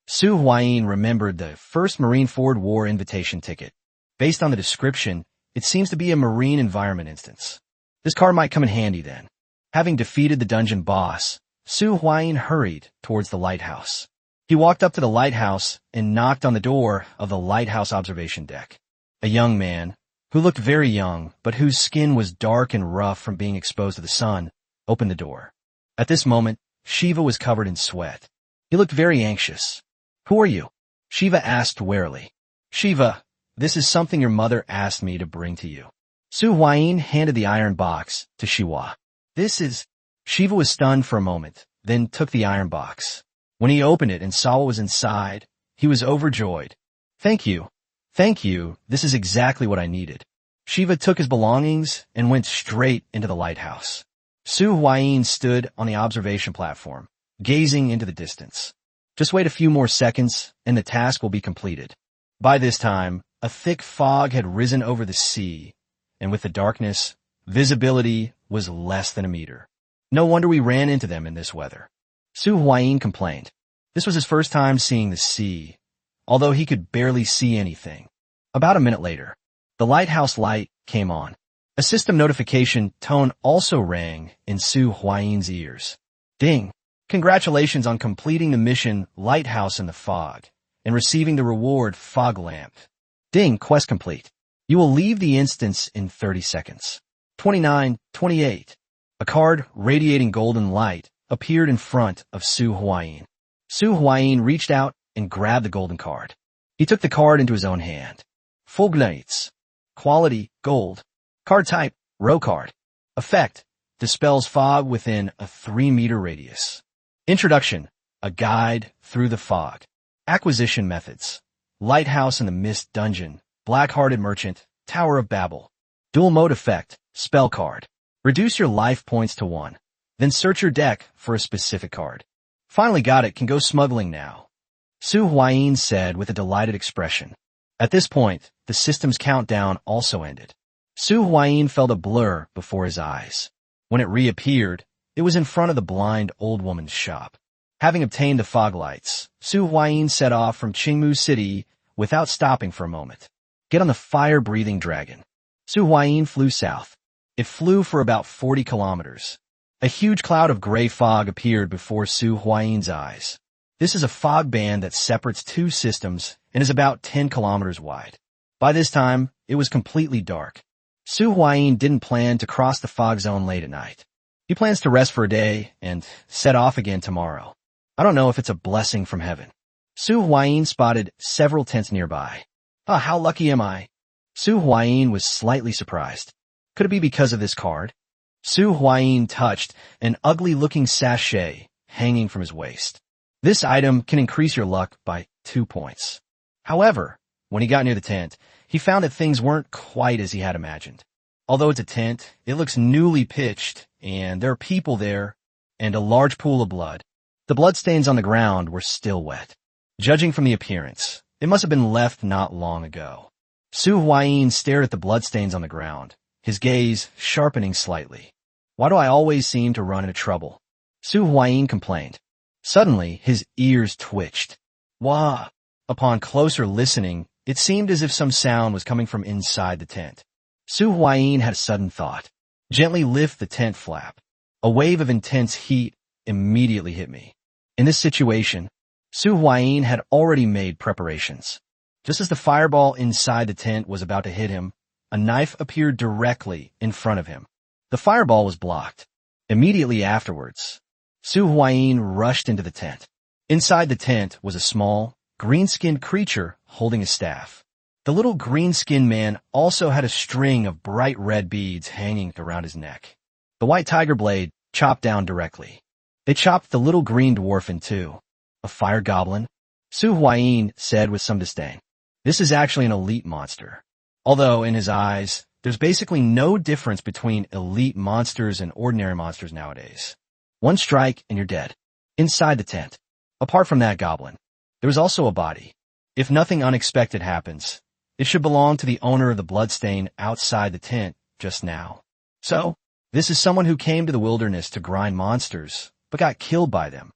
Su Huayin remembered the first Marineford War invitation ticket. Based on the description, it seems to be a marine environment instance. This card might come in handy then. Having defeated the dungeon boss, Su Huayin hurried towards the lighthouse. He walked up to the lighthouse and knocked on the door of the lighthouse observation deck. A young man, who looked very young but whose skin was dark and rough from being exposed to the sun, opened the door. At this moment, Shiva was covered in sweat. He looked very anxious. Who are you? Shiva asked warily. Shiva, this is something your mother asked me to bring to you. Su Huayin handed the iron box to Shiva. This is... Shiva was stunned for a moment, then took the iron box. When he opened it and saw what was inside, he was overjoyed. Thank you. Thank you. This is exactly what I needed. Shiva took his belongings and went straight into the lighthouse. Su Huayin stood on the observation platform, gazing into the distance. Just wait a few more seconds, and the task will be completed. By this time, a thick fog had risen over the sea, and with the darkness, visibility was less than a meter. No wonder we ran into them in this weather. Su Huayin complained. This was his first time seeing the sea, although he could barely see anything. About a minute later, the lighthouse light came on. A system notification tone also rang in Su Huayin's ears. Ding! Congratulations on completing the mission Lighthouse in the Fog and receiving the reward Fog Lamp. Ding! Quest complete. You will leave the instance in 30 seconds. 29:28. A card radiating golden light appeared in front of Su Huayin. Su Huayin reached out and grabbed the golden card. He took the card into his own hand. Foglights. Quality, gold. Card type, row card. Effect, dispels fog within a 3-meter radius. Introduction, a guide through the fog. Acquisition methods, Lighthouse in the Mist Dungeon, Black-Hearted Merchant, Tower of Babel. Dual mode effect, spell card. Reduce your life points to 1. Then search your deck for a specific card. Finally got it, can go smuggling now. Su Huayin said with a delighted expression. At this point, the system's countdown also ended. Su Huayin felt a blur before his eyes. When it reappeared, it was in front of the blind old woman's shop. Having obtained the fog lights, Su Huayin set off from Qingmu City without stopping for a moment. Get on the fire-breathing dragon. Su Huayin flew south. It flew for about 40 kilometers. A huge cloud of gray fog appeared before Su Huayin's eyes. This is a fog band that separates two systems and is about 10 kilometers wide. By this time, it was completely dark. Su Huayin didn't plan to cross the fog zone late at night. He plans to rest for a day and set off again tomorrow. I don't know if it's a blessing from heaven. Su Huayin spotted several tents nearby. How lucky am I? Su Huayin was slightly surprised. Could it be because of this card? Su Huayin touched an ugly-looking sachet hanging from his waist. This item can increase your luck by 2 points. However, when he got near the tent, he found that things weren't quite as he had imagined. Although it's a tent, it looks newly pitched, and there are people there, and a large pool of blood. The bloodstains on the ground were still wet. Judging from the appearance, it must have been left not long ago. Su Huayin stared at the bloodstains on the ground, his gaze sharpening slightly. Why do I always seem to run into trouble? Su Huayin complained. Suddenly, his ears twitched. Wah! Upon closer listening, it seemed as if some sound was coming from inside the tent. Su Huayin had a sudden thought. Gently lift the tent flap. A wave of intense heat immediately hit me. In this situation, Su Huayin had already made preparations. Just as the fireball inside the tent was about to hit him, a knife appeared directly in front of him. The fireball was blocked. Immediately afterwards, Su Huayin rushed into the tent. Inside the tent was a small, green-skinned creature holding a staff. The little green-skinned man also had a string of bright red beads hanging around his neck. The white tiger blade chopped down directly. They chopped the little green dwarf in two. A fire goblin? Su Huayin said with some disdain. This is actually an elite monster. Although, in his eyes, there's basically no difference between elite monsters and ordinary monsters nowadays. One strike and you're dead. Inside the tent. Apart from that goblin, there was also a body. If nothing unexpected happens, it should belong to the owner of the bloodstain outside the tent just now. So, this is someone who came to the wilderness to grind monsters, but got killed by them.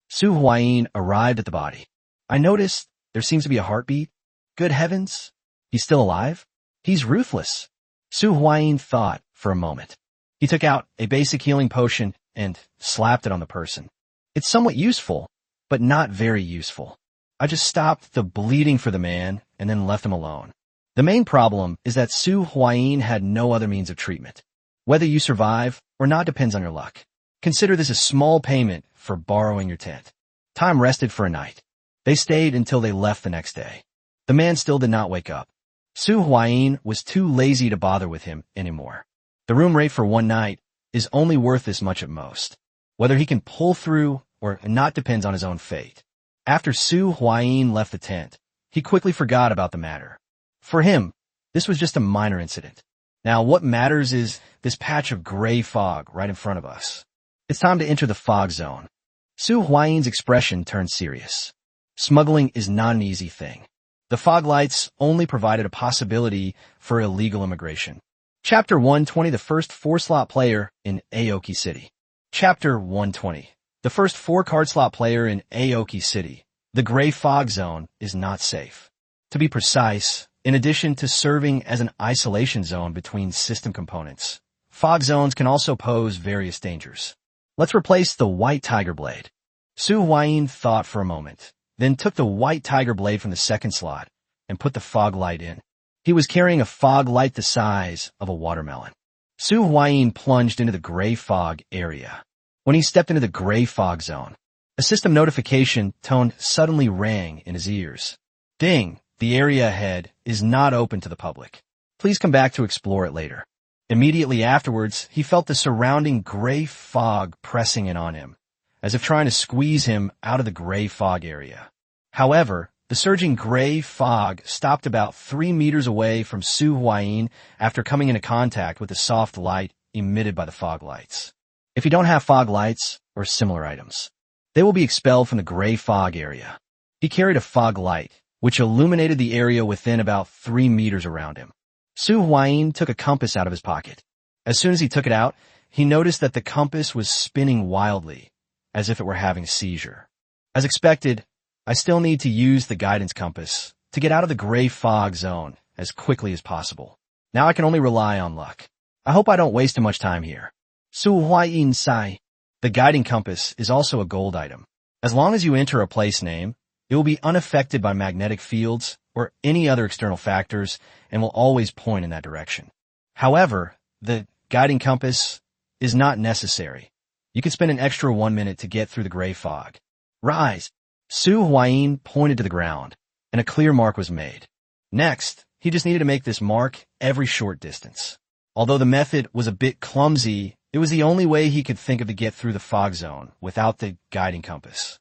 Su Huayin arrived at the body. I noticed there seems to be a heartbeat. Good heavens! He's still alive? He's ruthless. Su Huayin thought for a moment. He took out a basic healing potion and slapped it on the person. It's somewhat useful, but not very useful. I just stopped the bleeding for the man and then left him alone. The main problem is that Su Huayin had no other means of treatment. Whether you survive or not depends on your luck. Consider this a small payment for borrowing your tent. Time rested for a night. They stayed until they left the next day. The man still did not wake up. Su Huayin was too lazy to bother with him anymore. The room rate for one night is only worth this much at most. Whether he can pull through or not depends on his own fate. After Su Huayin left the tent, he quickly forgot about the matter. For him, this was just a minor incident. Now what matters is this patch of gray fog right in front of us. It's time to enter the fog zone. Su Huayin's expression turned serious. Smuggling is not an easy thing. The fog lights only provided a possibility for illegal immigration. Chapter 120, the first 4-slot player in Aoki City. Chapter 120. The first 4-card slot player in Aoki City. The gray fog zone is not safe. To be precise, in addition to serving as an isolation zone between system components, fog zones can also pose various dangers. Let's replace the white tiger blade. Su Huayin thought for a moment, then took the white tiger blade from the second slot and put the fog light in. He was carrying a fog light the size of a watermelon. Su Huayin plunged into the gray fog area. When he stepped into the gray fog zone, a system notification tone suddenly rang in his ears. Ding! The area ahead is not open to the public. Please come back to explore it later. Immediately afterwards, he felt the surrounding gray fog pressing in on him, as if trying to squeeze him out of the gray fog area. However, the surging gray fog stopped about 3 meters away from Su Huayin after coming into contact with the soft light emitted by the fog lights. If you don't have fog lights or similar items, they will be expelled from the gray fog area. He carried a fog light, which illuminated the area within about 3 meters around him. Su Huayin took a compass out of his pocket. As soon as he took it out, he noticed that the compass was spinning wildly, as if it were having a seizure. As expected, I still need to use the guidance compass to get out of the gray fog zone as quickly as possible. Now I can only rely on luck. I hope I don't waste too much time here. Su Huayin sighed. The guiding compass is also a gold item. As long as you enter a place name, it will be unaffected by magnetic fields or any other external factors and will always point in that direction. However, the guiding compass is not necessary. You can spend an extra 1 minute to get through the gray fog. Rise! Su Huayin pointed to the ground, and a clear mark was made. Next, he just needed to make this mark every short distance. Although the method was a bit clumsy, it was the only way he could think of to get through the fog zone without the guiding compass.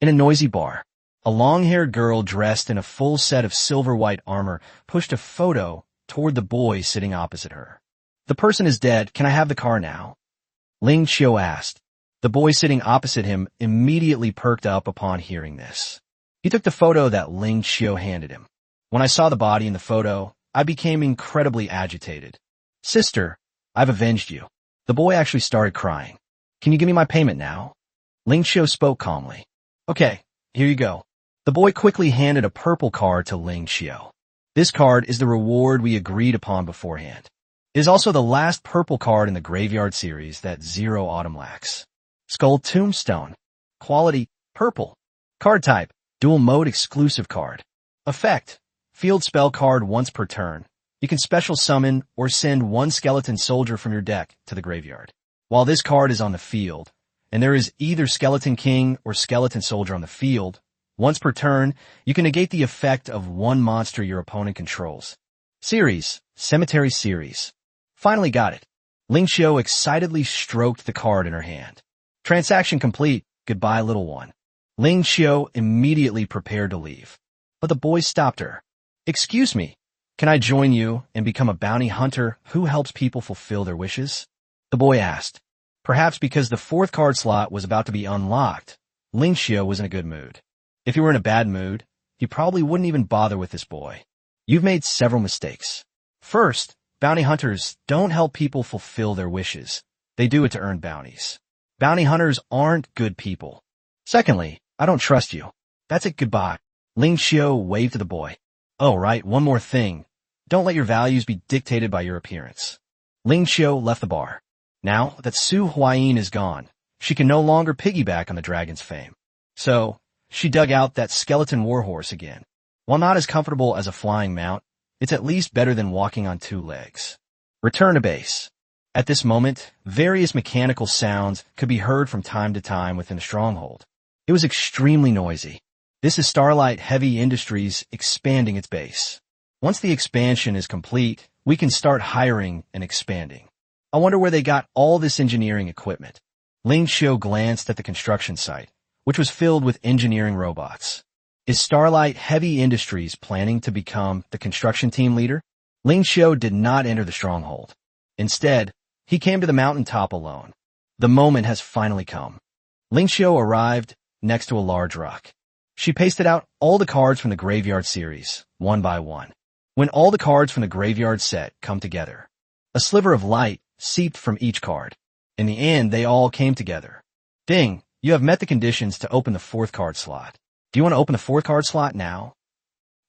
In a noisy bar, a long-haired girl dressed in a full set of silver-white armor pushed a photo toward the boy sitting opposite her. The person is dead. Can I have the car now? Ling Qiu asked. The boy sitting opposite him immediately perked up upon hearing this. He took the photo that Ling Qiu handed him. When I saw the body in the photo, I became incredibly agitated. Sister, I've avenged you. The boy actually started crying. Can you give me my payment now? Ling Qiu spoke calmly. Okay, here you go. The boy quickly handed a purple card to Ling Qiu. This card is the reward we agreed upon beforehand. It is also the last purple card in the Graveyard series that Zero Autumn lacks. Skull Tombstone. Quality, purple. Card type, dual mode exclusive card. Effect, field spell card once per turn. You can special summon or send one skeleton soldier from your deck to the graveyard. While this card is on the field, and there is either Skeleton King or Skeleton Soldier on the field, once per turn, you can negate the effect of one monster your opponent controls. Series, Cemetery Series. Finally got it. Ling Qiu excitedly stroked the card in her hand. Transaction complete. Goodbye, little one. Ling Qiu immediately prepared to leave. But the boy stopped her. Excuse me, can I join you and become a bounty hunter who helps people fulfill their wishes? The boy asked. Perhaps because the fourth card slot was about to be unlocked, Ling Qiu was in a good mood. If he were in a bad mood, he probably wouldn't even bother with this boy. You've made several mistakes. First, bounty hunters don't help people fulfill their wishes. They do it to earn bounties. Bounty hunters aren't good people. Secondly, I don't trust you. That's it, goodbye. Ling Qiu waved to the boy. Oh, right, one more thing. Don't let your values be dictated by your appearance. Ling Qiu left the bar. Now that Su Huayin is gone, she can no longer piggyback on the dragon's fame. So, she dug out that skeleton warhorse again. While not as comfortable as a flying mount, it's at least better than walking on 2 legs. Return to base. At this moment, various mechanical sounds could be heard from time to time within the stronghold. It was extremely noisy. This is Starlight Heavy Industries expanding its base. Once the expansion is complete, we can start hiring and expanding. I wonder where they got all this engineering equipment. Ling Qiu glanced at the construction site, which was filled with engineering robots. Is Starlight Heavy Industries planning to become the construction team leader? Ling Qiu did not enter the stronghold. Instead, he came to the mountaintop alone. The moment has finally come. Ling Qiu arrived next to a large rock. She pasted out all the cards from the Graveyard series, one by one. When all the cards from the Graveyard set come together, a sliver of light seeped from each card. In the end, they all came together. Ding, you have met the conditions to open the 4th card slot. Do you want to open the 4th card slot now?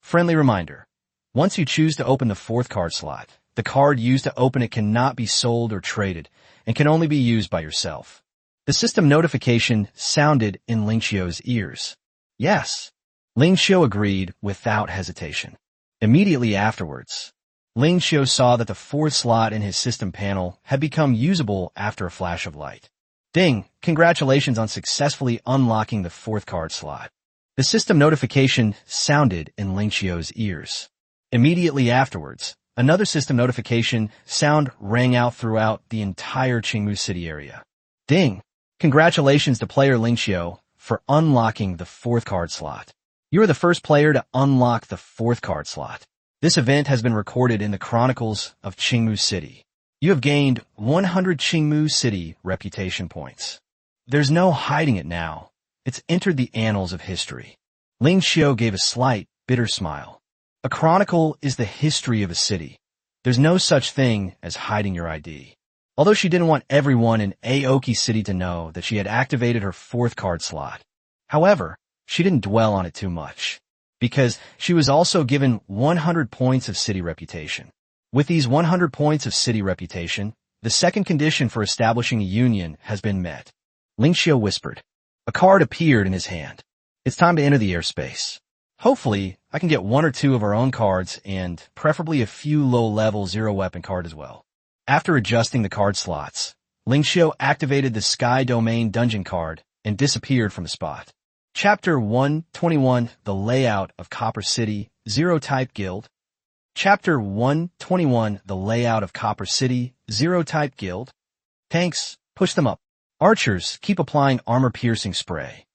Friendly reminder. Once you choose to open the 4th card slot, the card used to open it cannot be sold or traded and can only be used by yourself. The system notification sounded in Ling Qiu's ears. Yes. Ling Qiu agreed without hesitation. Immediately afterwards, Ling Qiu saw that the 4th slot in his system panel had become usable after a flash of light. Ding! Congratulations on successfully unlocking the 4th card slot. The system notification sounded in Ling Qiu's ears. Immediately afterwards, Another system notification sound rang out throughout the entire Qingmu City area. Ding! Congratulations to player Lingxiu for unlocking the 4th card slot. You are the first player to unlock the 4th card slot. This event has been recorded in the Chronicles of Qingmu City. You have gained 100 Qingmu City reputation points. There's no hiding it now. It's entered the annals of history. Ling Xiu gave a slight, bitter smile. A chronicle is the history of a city. There's no such thing as hiding your ID. Although she didn't want everyone in Aoki City to know that she had activated her 4th card slot. However, she didn't dwell on it too much, because she was also given 100 points of city reputation. With these 100 points of city reputation, the second condition for establishing a union has been met. Ling Xiu whispered. A card appeared in his hand. It's time to enter the airspace. Hopefully, I can get 1 or 2 of our own cards and preferably a few low-level zero-weapon card as well. After adjusting the card slots, Ling Xiu activated the Sky Domain Dungeon card and disappeared from the spot. Chapter 121, The Layout of Copper City, Zero-Type Guild. Chapter 121, The Layout of Copper City, Zero-Type Guild. Tanks, push them up. Archers, keep applying armor-piercing spray.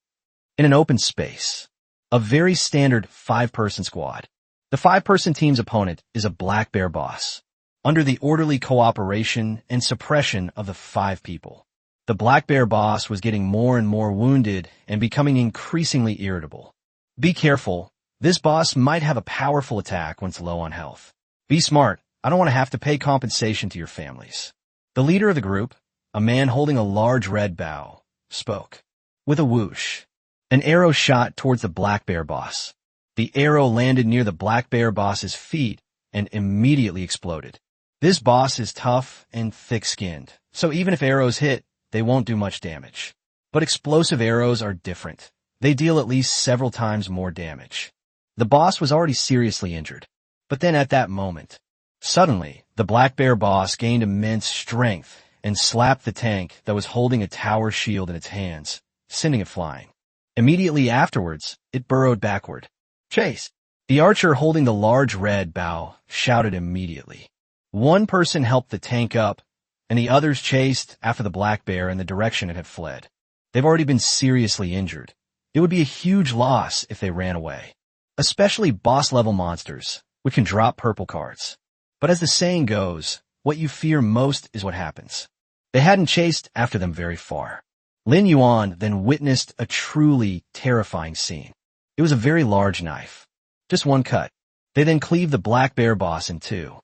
In an open space, a very standard 5-person squad. The 5-person team's opponent is a Black Bear boss. Under the orderly cooperation and suppression of the 5 people, the Black Bear boss was getting more and more wounded and becoming increasingly irritable. Be careful. This boss might have a powerful attack once low on health. Be smart. I don't want to have to pay compensation to your families. The leader of the group, a man holding a large red bow, spoke. With a whoosh, an arrow shot towards the Black Bear boss. The arrow landed near the Black Bear boss's feet and immediately exploded. This boss is tough and thick-skinned, so even if arrows hit, they won't do much damage. But explosive arrows are different. They deal at least several times more damage. The boss was already seriously injured. But then at that moment, suddenly, the Black Bear boss gained immense strength and slapped the tank that was holding a tower shield in its hands, sending it flying. Immediately afterwards, it burrowed backward. Chase! The archer holding the large red bow shouted immediately. One person helped the tank up, and the others chased after the Black Bear in the direction it had fled. They've already been seriously injured. It would be a huge loss if they ran away. Especially boss-level monsters, which can drop purple cards. But as the saying goes, what you fear most is what happens. They hadn't chased after them very far. Lin Yuan then witnessed a truly terrifying scene. It was a very large knife. Just one cut. They then cleaved the Black Bear boss in 2.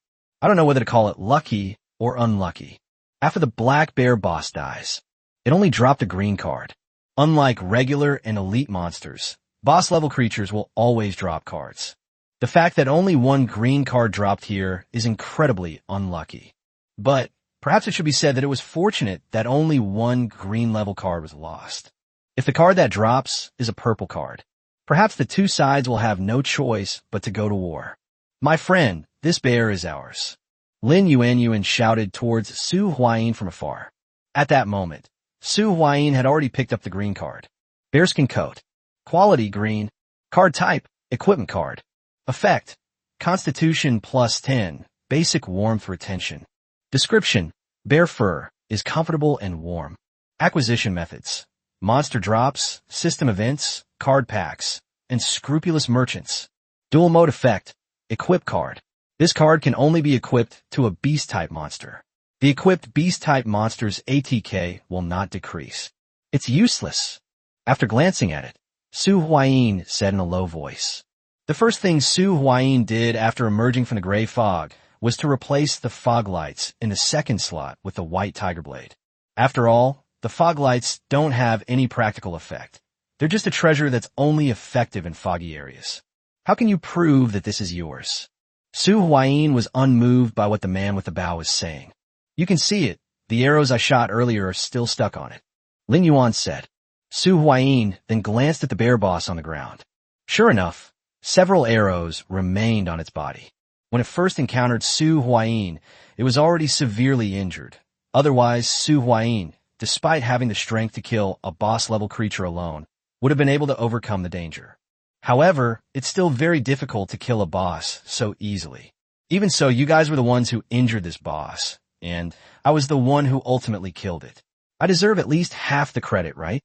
I don't know whether to call it lucky or unlucky. After the Black Bear boss dies, it only dropped a green card. Unlike regular and elite monsters, boss-level creatures will always drop cards. The fact that only 1 green card dropped here is incredibly unlucky. But perhaps it should be said that it was fortunate that only 1 green-level card was lost. If the card that drops is a purple card, perhaps the 2 sides will have no choice but to go to war. My friend, this bear is ours. Lin Yuanyuan shouted towards Su Huayin from afar. At that moment, Su Huayin had already picked up the green card. Bearskin coat. Quality green. Card type, equipment card. Effect, Constitution +10, basic warmth retention. Description, bear fur, is comfortable and warm. Acquisition methods, monster drops, system events, card packs, and scrupulous merchants. Dual mode effect, equip card. This card can only be equipped to a beast-type monster. The equipped beast-type monster's ATK will not decrease. It's useless. After glancing at it, Su Huayin said in a low voice. The first thing Su Huayin did after emerging from the gray fog was to replace the fog lights in the second slot with the white tiger blade. After all, the fog lights don't have any practical effect. They're just a treasure that's only effective in foggy areas. How can you prove that this is yours? Su Huayin was unmoved by what the man with the bow was saying. You can see it. The arrows I shot earlier are still stuck on it. Lin Yuan said. Su Huayin then glanced at the bear boss on the ground. Sure enough, several arrows remained on its body. When it first encountered Su Huayin, it was already severely injured. Otherwise, Su Huayin, despite having the strength to kill a boss-level creature alone, would have been able to overcome the danger. However, it's still very difficult to kill a boss so easily. Even so, you guys were the ones who injured this boss, and I was the one who ultimately killed it. I deserve at least half the credit, right?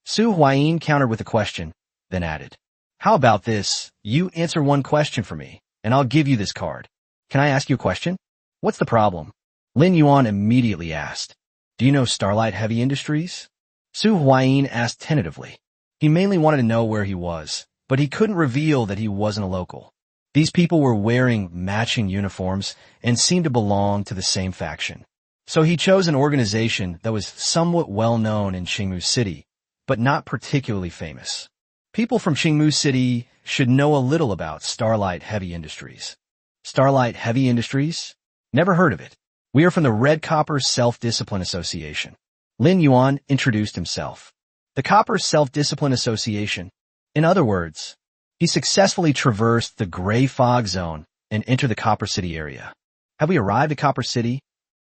Su Huayin countered with a question, then added, how about this? You answer one question for me, and I'll give you this card. Can I ask you a question? What's the problem? Lin Yuan immediately asked. Do you know Starlight Heavy Industries? Su Huayin asked tentatively. He mainly wanted to know where he was, but he couldn't reveal that he wasn't a local. These people were wearing matching uniforms and seemed to belong to the same faction. So he chose an organization that was somewhat well known in Qingmu City, but not particularly famous. People from Qingmu City should know a little about Starlight Heavy Industries. Starlight Heavy Industries? Never heard of it. We are from the Red Copper Self-Discipline Association. Lin Yuan introduced himself. The Copper Self-Discipline Association. In other words, he successfully traversed the Gray Fog Zone and entered the Copper City area. Have we arrived at Copper City?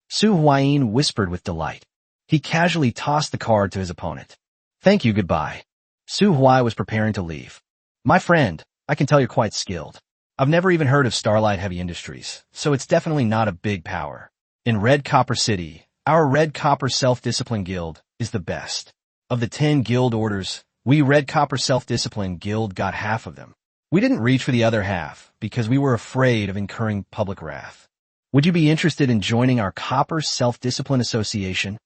Su Huayin whispered with delight. He casually tossed the card to his opponent. Thank you, goodbye. Su Huai was preparing to leave. My friend, I can tell you're quite skilled. I've never even heard of Starlight Heavy Industries, so it's definitely not a big power. In Red Copper City, our Red Copper Self-Discipline Guild is the best. Of the 10 guild orders, we Red Copper Self-Discipline Guild got half of them. We didn't reach for the other half because we were afraid of incurring public wrath. Would you be interested in joining our Copper Self-Discipline Association?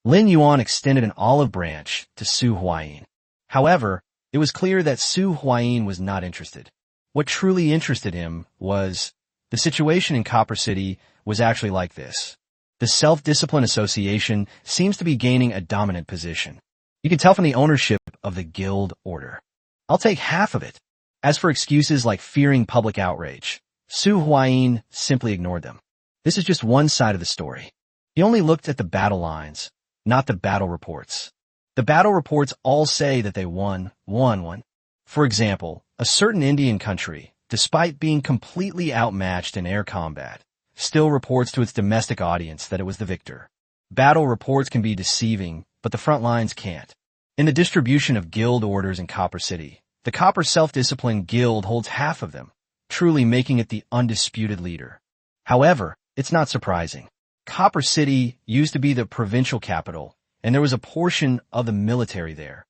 Lin Yuan extended an olive branch to Su Huayin. However, it was clear that Su Huayin was not interested. What truly interested him was the situation in Copper City was actually like this. The Self-Discipline Association seems to be gaining a dominant position. You can tell from the ownership of the guild order. I'll take half of it. As for excuses like fearing public outrage, Su Huayin simply ignored them. This is just one side of the story. He only looked at the battle lines, not the battle reports. The battle reports all say that they won. For example, a certain Indian country, despite being completely outmatched in air combat, still reports to its domestic audience that it was the victor. Battle reports can be deceiving, but the front lines can't. In the distribution of guild orders in Copper City, the Copper Self-Discipline Guild holds half of them, truly making it the undisputed leader. However, it's not surprising. Copper City used to be the provincial capital, and there was a portion of the military there.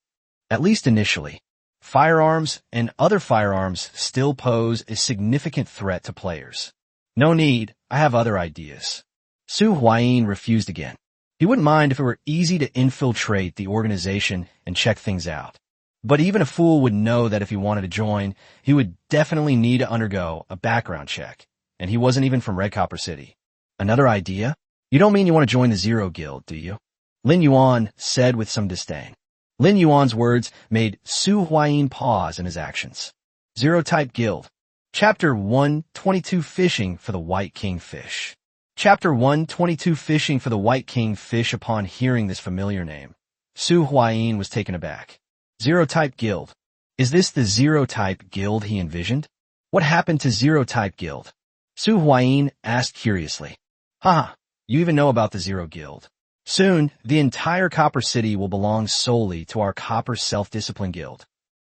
At least initially. Firearms and other firearms still pose a significant threat to players. No need, I have other ideas. Su Huayin refused again. He wouldn't mind if it were easy to infiltrate the organization and check things out. But even a fool would know that if he wanted to join, he would definitely need to undergo a background check. And he wasn't even from Red Copper City. Another idea? You don't mean you want to join the Zero Guild, do you? Lin Yuan said with some disdain. Lin Yuan's words made Su Huayin pause in his actions. Zero Type Guild. Chapter 122 Fishing for the White Kingfish. Chapter 122 Fishing for the White Kingfish. Upon hearing this familiar name, Su Huayin was taken aback. Zero Type Guild. Is this the Zero Type Guild he envisioned? What happened to Zero Type Guild? Su Huayin asked curiously. Haha, you even know about the Zero Guild. Soon, the entire Copper City will belong solely to our Copper Self-Discipline Guild.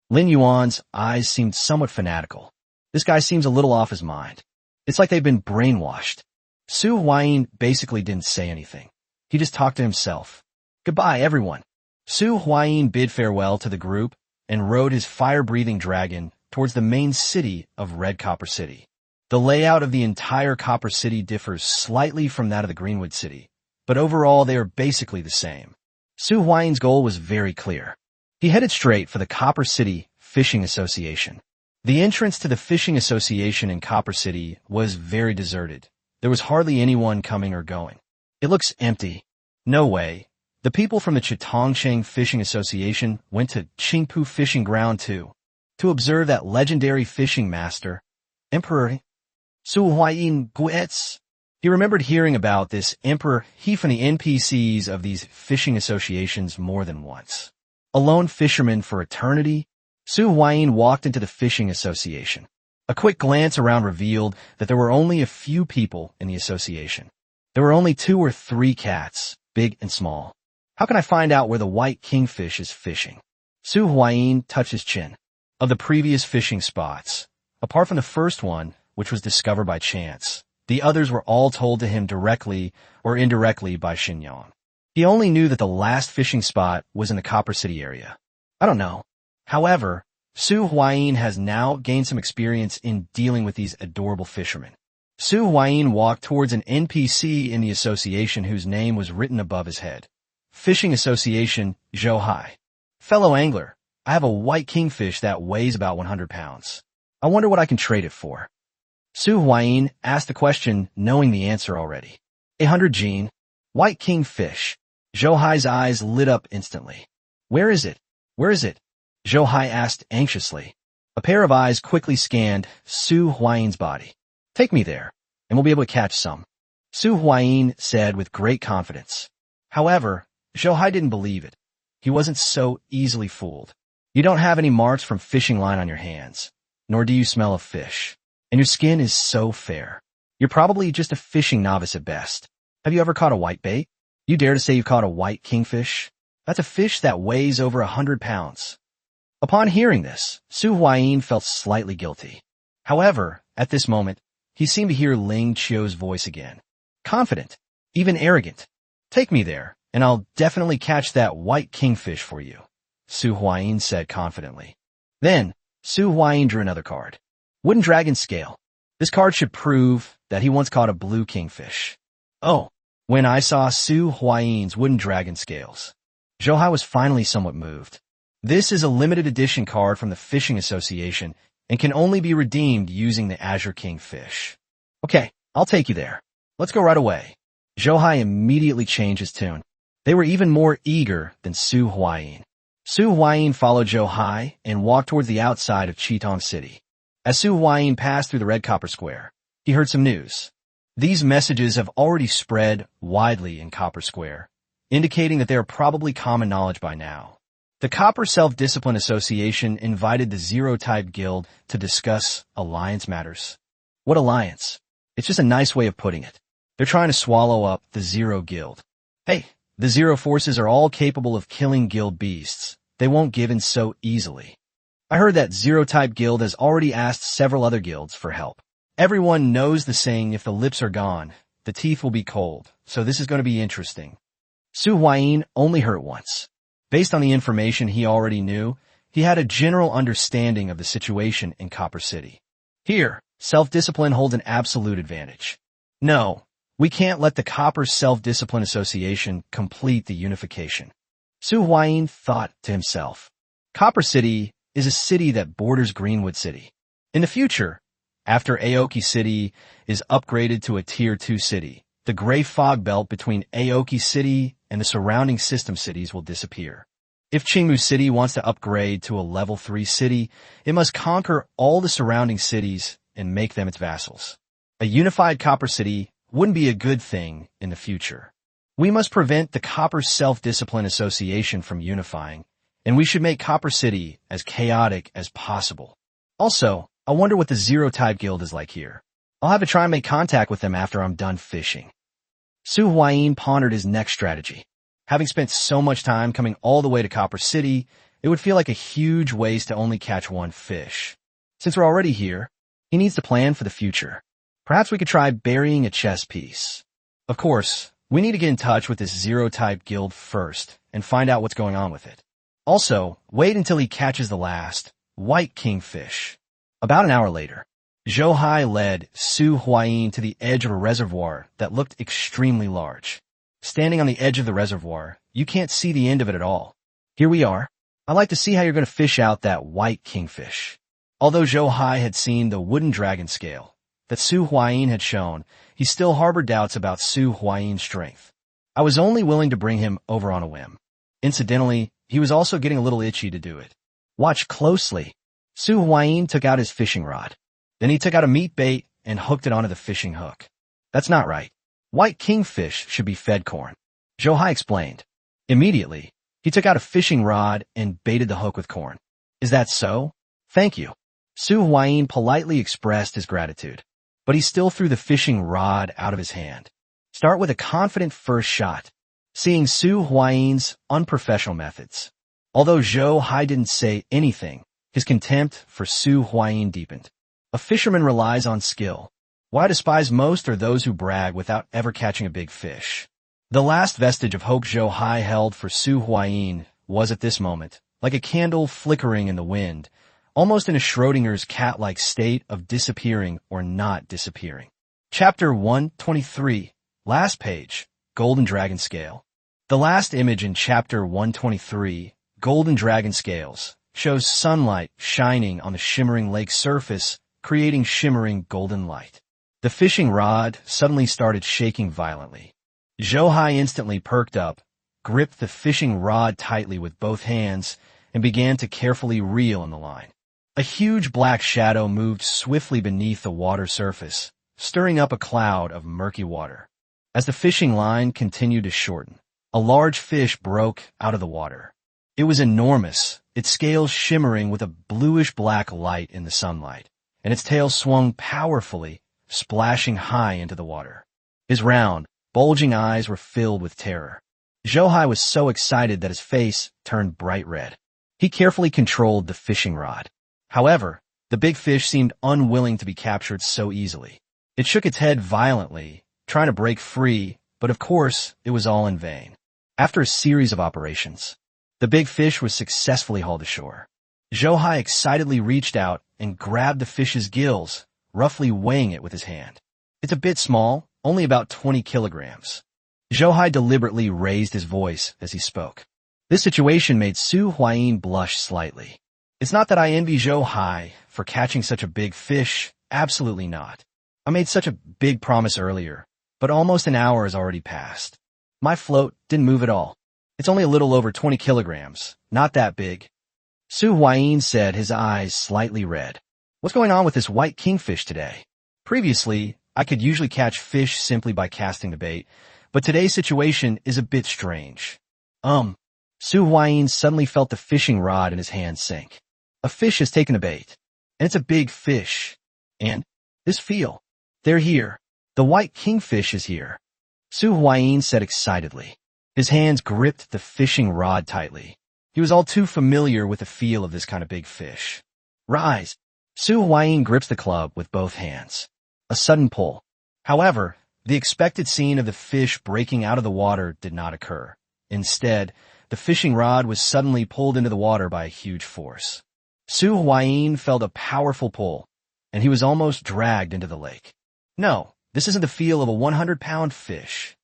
Lin Yuan's eyes seemed somewhat fanatical. This guy seems a little off his mind. It's like they've been brainwashed. Su Huayin basically didn't say anything. He just talked to himself. Goodbye, everyone. Su Huayin bid farewell to the group and rode his fire-breathing dragon towards the main city of Red Copper City. The layout of the entire Copper City differs slightly from that of the Greenwood City, but overall they are basically the same. Su Huayin's goal was very clear. He headed straight for the Copper City Fishing Association. The entrance to the Fishing Association in Copper City was very deserted. There was hardly anyone coming or going. It looks empty. No way. The people from the Chitongcheng Fishing Association went to Qingpu Fishing Ground too, to observe that legendary fishing master, Emperor Su Huayin Guets. He remembered hearing about this Emperor He from the NPCs of these fishing associations more than once. A lone fisherman for eternity, Su Huayin walked into the fishing association. A quick glance around revealed that there were only a few people in the association. There were only 2 or 3 cats, big and small. How can I find out where the white kingfish is fishing? Su Huayin touched his chin. Of the previous fishing spots, apart from the first one, which was discovered by chance. The others were all told to him directly or indirectly by Xinyan. He only knew that the last fishing spot was in the Copper City area. I don't know. However, Su Huayin has now gained some experience in dealing with these adorable fishermen. Su Huayin walked towards an NPC in the association whose name was written above his head. Fishing Association, Zhou. Fellow angler, I have a white kingfish that weighs about 100 pounds. I wonder what I can trade it for. Su Huayin asked the question knowing the answer already. 100 Jin. White kingfish. Zhou eyes lit up instantly. Where is it? Where is it? Zhou asked anxiously. A pair of eyes quickly scanned Su Huayin's body. Take me there, and we'll be able to catch some. Su Huayin said with great confidence. However, Zhou didn't believe it. He wasn't so easily fooled. You don't have any marks from fishing line on your hands, nor do you smell of fish. And your skin is so fair. You're probably just a fishing novice at best. Have you ever caught a whitebait? You dare to say you've caught a white kingfish? That's a fish that weighs over 100 pounds. Upon hearing this, Su Huayin felt slightly guilty. However, at this moment, he seemed to hear Ling Qiu's voice again. Confident, even arrogant. Take me there, and I'll definitely catch that white kingfish for you, Su Huayin said confidently. Then, Su Huayin drew another card. Wooden Dragon Scale. This card should prove that he once caught a blue kingfish. Oh, when I saw Su Huayin's Wooden Dragon Scales, Zhou was finally somewhat moved. This is a limited edition card from the Fishing Association and can only be redeemed using the Azure Kingfish. Okay, I'll take you there. Let's go right away. Zhou immediately changed his tune. They were even more eager than Su Huayin. Su Huayin followed Zhou and walked towards the outside of Qitong City. As Su Huayin passed through the Red Copper Square, he heard some news. These messages have already spread widely in Copper Square, indicating that they are probably common knowledge by now. The Copper Self-Discipline Association invited the Zero-Type Guild to discuss alliance matters. What alliance? It's just a nice way of putting it. They're trying to swallow up the Zero Guild. Hey, the Zero Forces are all capable of killing guild beasts. They won't give in so easily. I heard that Zero-Type Guild has already asked several other guilds for help. Everyone knows the saying, if the lips are gone, the teeth will be cold, so this is going to be interesting. Su Huayin only heard it once. Based on the information he already knew, he had a general understanding of the situation in Copper City. Here, self-discipline holds an absolute advantage. No, we can't let the Copper Self-Discipline Association complete the unification. Su Huayin thought to himself. Copper City is a city that borders Greenwood City. In the future, after Aoki City is upgraded to a Tier 2 city, the gray fog belt between Aoki City and the surrounding system cities will disappear. If Qingmu City wants to upgrade to a level 3 city, it must conquer all the surrounding cities and make them its vassals. A unified Copper City wouldn't be a good thing in the future. We must prevent the Copper Self-Discipline Association from unifying, and we should make Copper City as chaotic as possible. Also, I wonder what the Zero-Type Guild is like here. I'll have to try and make contact with them after I'm done fishing. Su Huayin pondered his next strategy. Having spent so much time coming all the way to Copper City, it would feel like a huge waste to only catch one fish. Since we're already here, he needs to plan for the future. Perhaps we could try burying a chess piece. Of course, we need to get in touch with this Zero-Type Guild first and find out what's going on with it. Also, wait until he catches the last white kingfish. About an hour later, Zhou led Su Huayin to the edge of a reservoir that looked extremely large. Standing on the edge of the reservoir, you can't see the end of it at all. Here we are. I'd like to see how you're going to fish out that white kingfish. Although Zhou had seen the wooden dragon scale that Su Huayin had shown, he still harbored doubts about Su Huayin's strength. I was only willing to bring him over on a whim. Incidentally, he was also getting a little itchy to do it. Watch closely. Su Huayin took out his fishing rod. Then he took out a meat bait and hooked it onto the fishing hook. That's not right. White kingfish should be fed corn. Zhou explained. Immediately, he took out a fishing rod and baited the hook with corn. Is that so? Thank you. Su Huayin politely expressed his gratitude, but he still threw the fishing rod out of his hand. Start with a confident first shot. Seeing Su Huayin's unprofessional methods. Although Zhou didn't say anything, his contempt for Su Huayin deepened. A fisherman relies on skill. What I despise most are those who brag without ever catching a big fish. The last vestige of hope Zhou Hai held for Su Huayin was at this moment, like a candle flickering in the wind, almost in a Schrodinger's cat-like state of disappearing or not disappearing. Chapter 123, last page, Golden Dragon Scale. The last image in Chapter 123, Golden Dragon Scales, shows sunlight shining on the shimmering lake surface, creating shimmering golden light. The fishing rod suddenly started shaking violently. Zhou Hai instantly perked up, gripped the fishing rod tightly with both hands, and began to carefully reel in the line. A huge black shadow moved swiftly beneath the water surface, stirring up a cloud of murky water. As the fishing line continued to shorten, a large fish broke out of the water. It was enormous, its scales shimmering with a bluish-black light in the sunlight, and its tail swung powerfully, splashing high into the water. His round, bulging eyes were filled with terror. Zhou Hai was so excited that his face turned bright red. He carefully controlled the fishing rod. However, the big fish seemed unwilling to be captured so easily. It shook its head violently, trying to break free, but of course, it was all in vain. After a series of operations, the big fish was successfully hauled ashore. Zhou Hai excitedly reached out and grabbed the fish's gills, roughly weighing it with his hand. It's a bit small, only about 20 kilograms. Zhou Hai deliberately raised his voice as he spoke. This situation made Su Huayin blush slightly. It's not that I envy Zhou Hai for catching such a big fish, absolutely not. I made such a big promise earlier, but almost an hour has already passed. My float didn't move at all. It's only a little over 20 kilograms, not that big. Su Huayin said, his eyes slightly red. What's going on with this white kingfish today? Previously, I could usually catch fish simply by casting the bait, but today's situation is a bit strange. Su Huayin suddenly felt the fishing rod in his hand sink. A fish has taken a bait, and it's a big fish. And this feel, they're here. The white kingfish is here. Su Huayin said excitedly. His hands gripped the fishing rod tightly. He was all too familiar with the feel of this kind of big fish. Rise! Su Huayin grips the club with both hands. A sudden pull. However, the expected scene of the fish breaking out of the water did not occur. Instead, the fishing rod was suddenly pulled into the water by a huge force. Su Huayin felt a powerful pull, and he was almost dragged into the lake. No, this isn't the feel of a 100-pound fish.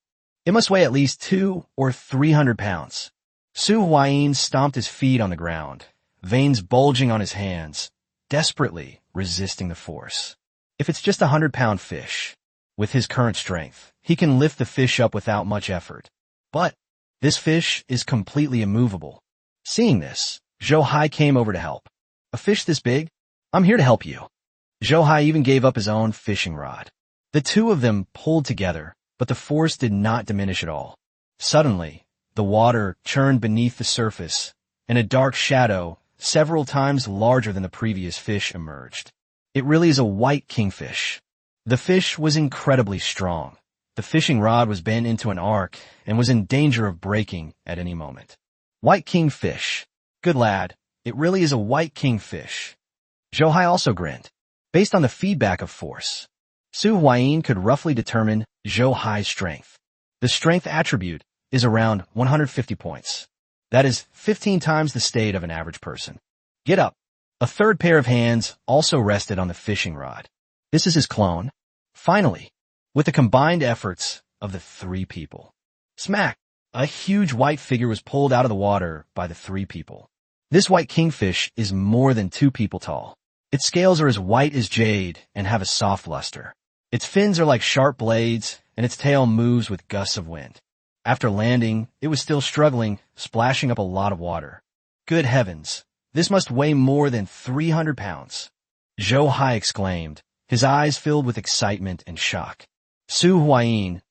It must weigh at least 200 or 300 pounds. Su Huayin stomped his feet on the ground, veins bulging on his hands, desperately resisting the force. If it's just a 100-pound fish, with his current strength, he can lift the fish up without much effort. But this fish is completely immovable. Seeing this, Zhou Hai came over to help. A fish this big? I'm here to help you. Zhou Hai even gave up his own fishing rod. The two of them pulled together, but the force did not diminish at all. Suddenly, the water churned beneath the surface, and a dark shadow, several times larger than the previous fish, emerged. It really is a white kingfish. The fish was incredibly strong. The fishing rod was bent into an arc and was in danger of breaking at any moment. White kingfish. Good lad, it really is a white kingfish. Zhou Hai also grinned. Based on the feedback of force, Su Huayin could roughly determine Zhou Hai's strength. The strength attribute is around 150 points. That is 15 times the state of an average person. Get up. A third pair of hands also rested on the fishing rod. This is his clone. Finally, with the combined efforts of the three people. Smack! A huge white figure was pulled out of the water by the three people. This white kingfish is more than 2 people tall. Its scales are as white as jade and have a soft luster. Its fins are like sharp blades, and its tail moves with gusts of wind. After landing, it was still struggling, splashing up a lot of water. Good heavens! This must weigh more than 300 pounds. Zhou Hai exclaimed, his eyes filled with excitement and shock. Su Huayin,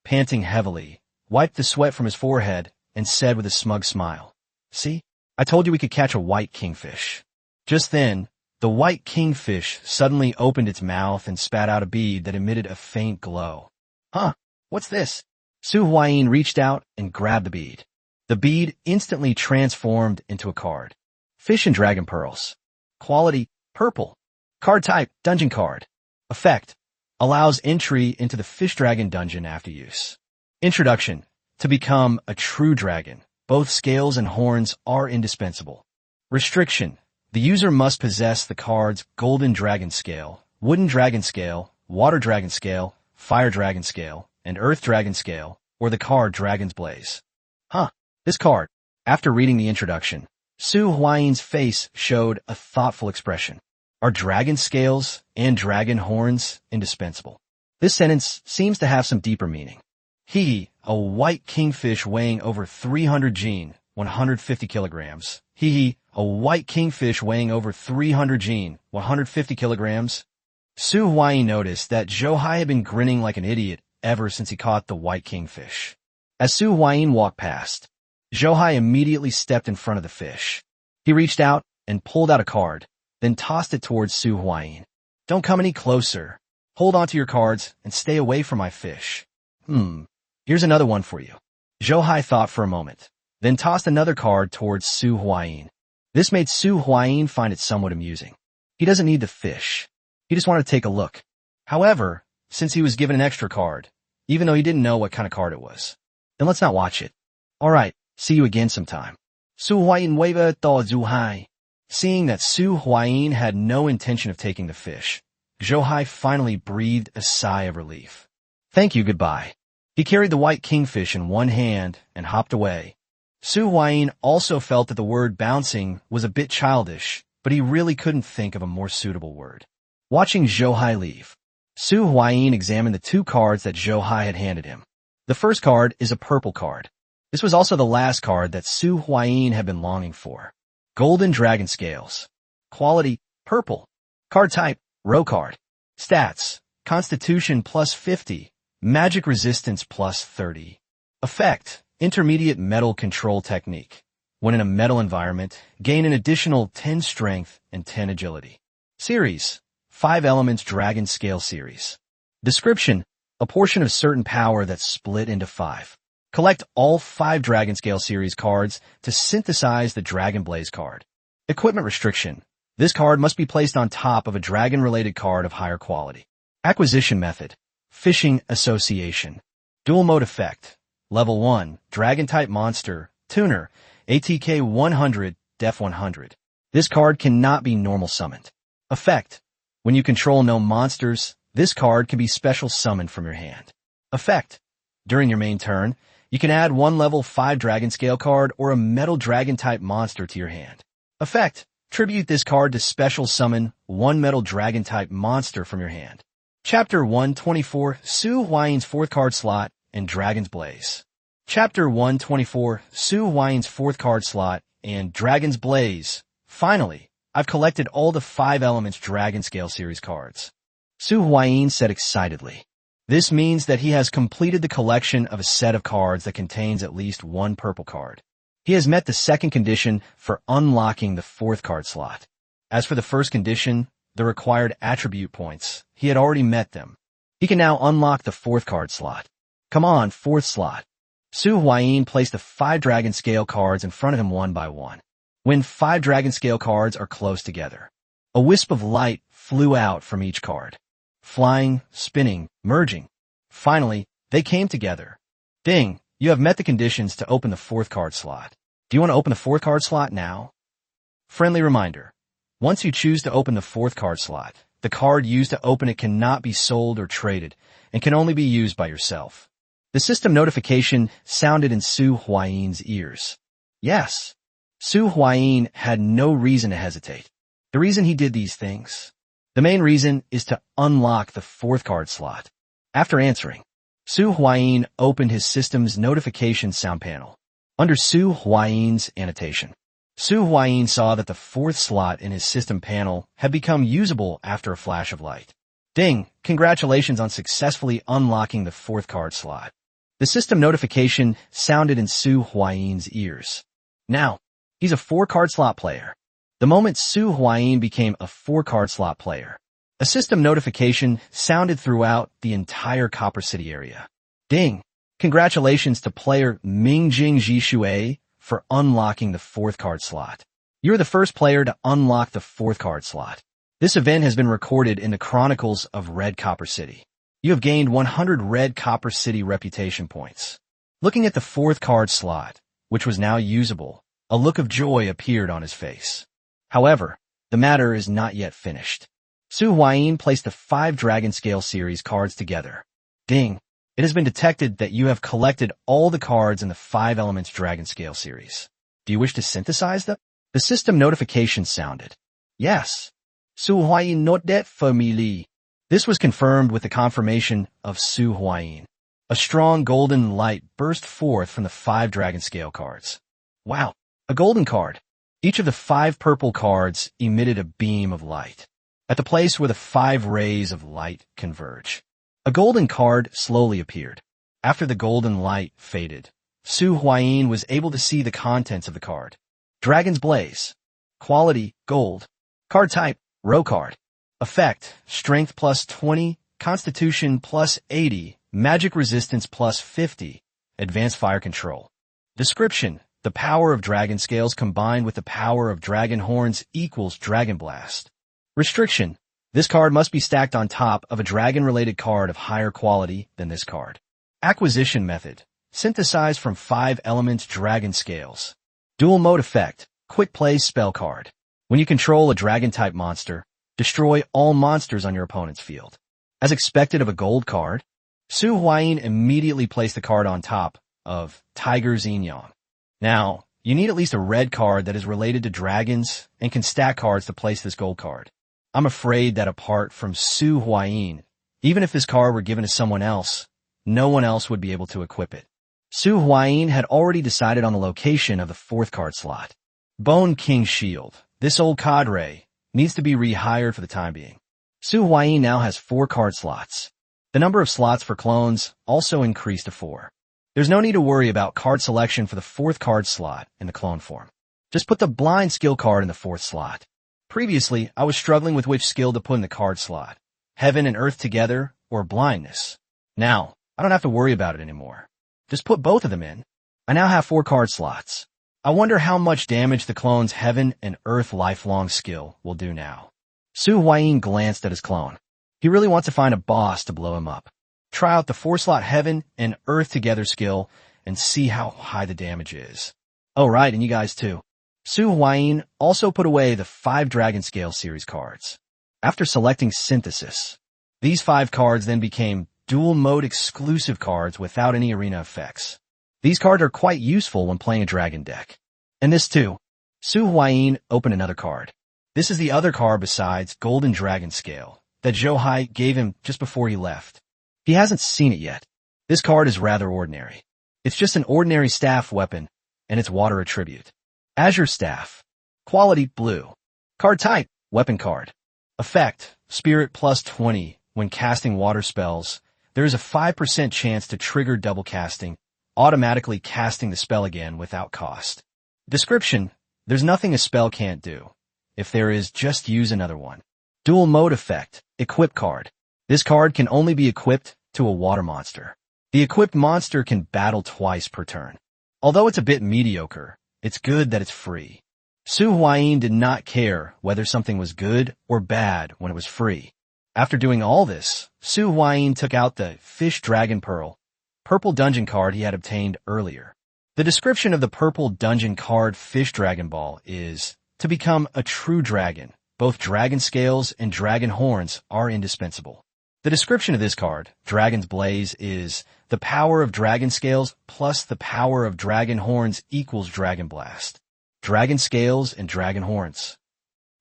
panting heavily, wiped the sweat from his forehead and said with a smug smile, "See, I told you we could catch a white kingfish." Just then, the white kingfish suddenly opened its mouth and spat out a bead that emitted a faint glow. Huh, what's this? Su Huayin reached out and grabbed the bead. The bead instantly transformed into a card. Fish and dragon pearls. Quality, purple. Card type, dungeon card. Effect, allows entry into the Fish Dragon dungeon after use. Introduction, to become a true dragon, both scales and horns are indispensable. Restriction, the user must possess the cards Golden Dragon Scale, Wooden Dragon Scale, Water Dragon Scale, Fire Dragon Scale, and Earth Dragon Scale, or the card Dragon's Blaze. This card. After reading the introduction, Su Huayin's face showed a thoughtful expression. Are dragon scales and dragon horns indispensable? This sentence seems to have some deeper meaning. He, a white kingfish weighing over 300 jin, 150 kilograms. A white kingfish weighing over 300 jin, 150 kilograms. Su Huayin noticed that Zhou Hai had been grinning like an idiot ever since he caught the white kingfish. As Su Huayin walked past, Zhou Hai immediately stepped in front of the fish. He reached out and pulled out a card, then tossed it towards Su Huayin. Don't come any closer. Hold on to your cards and stay away from my fish. Here's another one for you. Zhou Hai thought for a moment, then tossed another card towards Su Huayin. This made Su Huayin find it somewhat amusing. He doesn't need the fish. He just wanted to take a look. However, since he was given an extra card, even though he didn't know what kind of card it was, then let's not watch it. Alright, see you again sometime. Su Huayin wave to Zhou Hai. Seeing that Su Huayin had no intention of taking the fish, Zhou Hai finally breathed a sigh of relief. Thank you, goodbye. He carried the white kingfish in one hand and hopped away. Su Huayin also felt that the word bouncing was a bit childish, but he really couldn't think of a more suitable word. Watching Zhou Hai leave, Su Huayin examined the two cards that Zhou Hai had handed him. The first card is a purple card. This was also the last card that Su Huayin had been longing for. Golden Dragon Scales. Quality, purple. Card type, row card. Stats, Constitution plus 50, Magic Resistance plus 30. Effect, Intermediate Metal Control Technique. When in a metal environment, gain an additional 10 Strength and 10 Agility. Series, 5 Elements Dragon Scale Series. Description, a portion of certain power that's split into 5. Collect all 5 Dragon Scale Series cards to synthesize the Dragon Blaze card. Equipment restriction. This card must be placed on top of a dragon-related card of higher quality. Acquisition method. Fishing Association. Dual mode effect. Level 1, Dragon-type monster, Tuner, ATK 100, Def 100. This card cannot be normal summoned. Effect. When you control no monsters, this card can be special summoned from your hand. Effect. During your main turn, you can add one level 5 Dragon Scale card or a Metal Dragon-type monster to your hand. Effect. Tribute this card to special summon one Metal Dragon-type monster from your hand. Chapter 124, Su Huayin's 4th card slot and Dragon's Blaze. Chapter 124, Su Huayin's 4th card slot and Dragon's Blaze. Finally, I've collected all the 5 Elements Dragon Scale Series cards. Su Huayin said excitedly. This means that he has completed the collection of a set of cards that contains at least one purple card. He has met the second condition for unlocking the 4th card slot. As for the first condition, the required attribute points, he had already met them. He can now unlock the 4th card slot. Come on, 4th slot. Su Huayin placed the 5 Dragon Scale cards in front of him one by one. When 5 Dragon Scale cards are close together, a wisp of light flew out from each card. Flying, spinning, merging. Finally, they came together. Ding, you have met the conditions to open the 4th card slot. Do you want to open the 4th card slot now? Friendly reminder. Once you choose to open the 4th card slot, the card used to open it cannot be sold or traded and can only be used by yourself. The system notification sounded in Su Huayin's ears. Yes. Su Huayin had no reason to hesitate. The reason he did these things. The main reason is to unlock the 4th card slot. After answering, Su Huayin opened his system's notification sound panel. Under Su Huayin's annotation, Su Huayin saw that the 4th slot in his system panel had become usable after a flash of light. Ding! Congratulations on successfully unlocking the 4th card slot. The system notification sounded in Su Huayin's ears. Now, he's a 4-card slot player. The moment Su Huayin became a 4-card slot player, a system notification sounded throughout the entire Copper City area. Ding! Congratulations to player Mingjing Jishuei for unlocking the 4th card slot. You're the first player to unlock the 4th card slot. This event has been recorded in the Chronicles of Red Copper City. You have gained 100 Red Copper City reputation points. Looking at the fourth card slot, which was now usable, a look of joy appeared on his face. However, the matter is not yet finished. Su Huayin placed the 5 Dragon Scale series cards together. Ding! It has been detected that you have collected all the cards in the 5 Elements Dragon Scale series. Do you wish to synthesize them? The system notification sounded. Yes. Su Huayin not that family. This was confirmed with the confirmation of Su Huayin. A strong golden light burst forth from the 5 Dragon Scale cards. Wow, a golden card. Each of the 5 purple cards emitted a beam of light. At the place where the 5 rays of light converge, a golden card slowly appeared. After the golden light faded, Su Huayin was able to see the contents of the card. Dragon's Blaze. Quality, gold. Card type, row card. Effect, strength plus 20, constitution plus 80, magic resistance plus 50, advanced fire control. Description, the power of dragon scales combined with the power of dragon horns equals Dragon Blast. Restriction, this card must be stacked on top of a dragon-related card of higher quality than this card. Acquisition method, synthesized from 5 Elements Dragon Scales. Dual mode effect, quick play spell card. When you control a dragon-type monster, destroy all monsters on your opponent's field. As expected of a gold card, Su Huayin immediately placed the card on top of Tiger Xenyong. Now, you need at least a red card that is related to dragons and can stack cards to place this gold card. I'm afraid that apart from Su Huayin, even if this card were given to someone else, no one else would be able to equip it. Su Huayin had already decided on the location of the 4th card slot. Bone King Shield. This old cadre needs to be rehired for the time being. Su Huayin now has 4 card slots. The number of slots for clones also increased to 4. There's no need to worry about card selection for the 4th card slot in the clone form. Just put the blind skill card in the 4th slot. Previously, I was struggling with which skill to put in the card slot. Heaven and Earth together, or blindness. Now, I don't have to worry about it anymore. Just put both of them in. I now have 4 card slots. I wonder how much damage the clone's Heaven and Earth lifelong skill will do now. Su Huayin glanced at his clone. He really wants to find a boss to blow him up. Try out the 4-slot Heaven and Earth together skill and see how high the damage is. Oh right, and you guys too. Su Huayin also put away the 5 Dragon Scale series cards. After selecting Synthesis, these 5 cards then became dual mode exclusive cards without any arena effects. These cards are quite useful when playing a dragon deck. And this too. Su Huayin opened another card. This is the other card besides Golden Dragon Scale that Zhou Hai gave him just before he left. He hasn't seen it yet. This card is rather ordinary. It's just an ordinary staff weapon, and it's water attribute. Azure Staff. Quality, blue. Card type, weapon card. Effect, spirit plus 20. When casting water spells, there is a 5% chance to trigger double casting, automatically casting the spell again without cost. Description, there's nothing a spell can't do. If there is, just use another one. Dual mode effect, equip card. This card can only be equipped to a water monster. The equipped monster can battle twice per turn. Although it's a bit mediocre, it's good that it's free. Su Huayin did not care whether something was good or bad when it was free. After doing all this, Su Huayin took out the Fish Dragon Pearl, purple dungeon card he had obtained earlier. The description of the purple dungeon card Fish Dragon Ball is, to become a true dragon, both dragon scales and dragon horns are indispensable. The description of this card, Dragon's Blaze, is the power of dragon scales plus the power of dragon horns equals Dragon Blast. Dragon scales and dragon horns.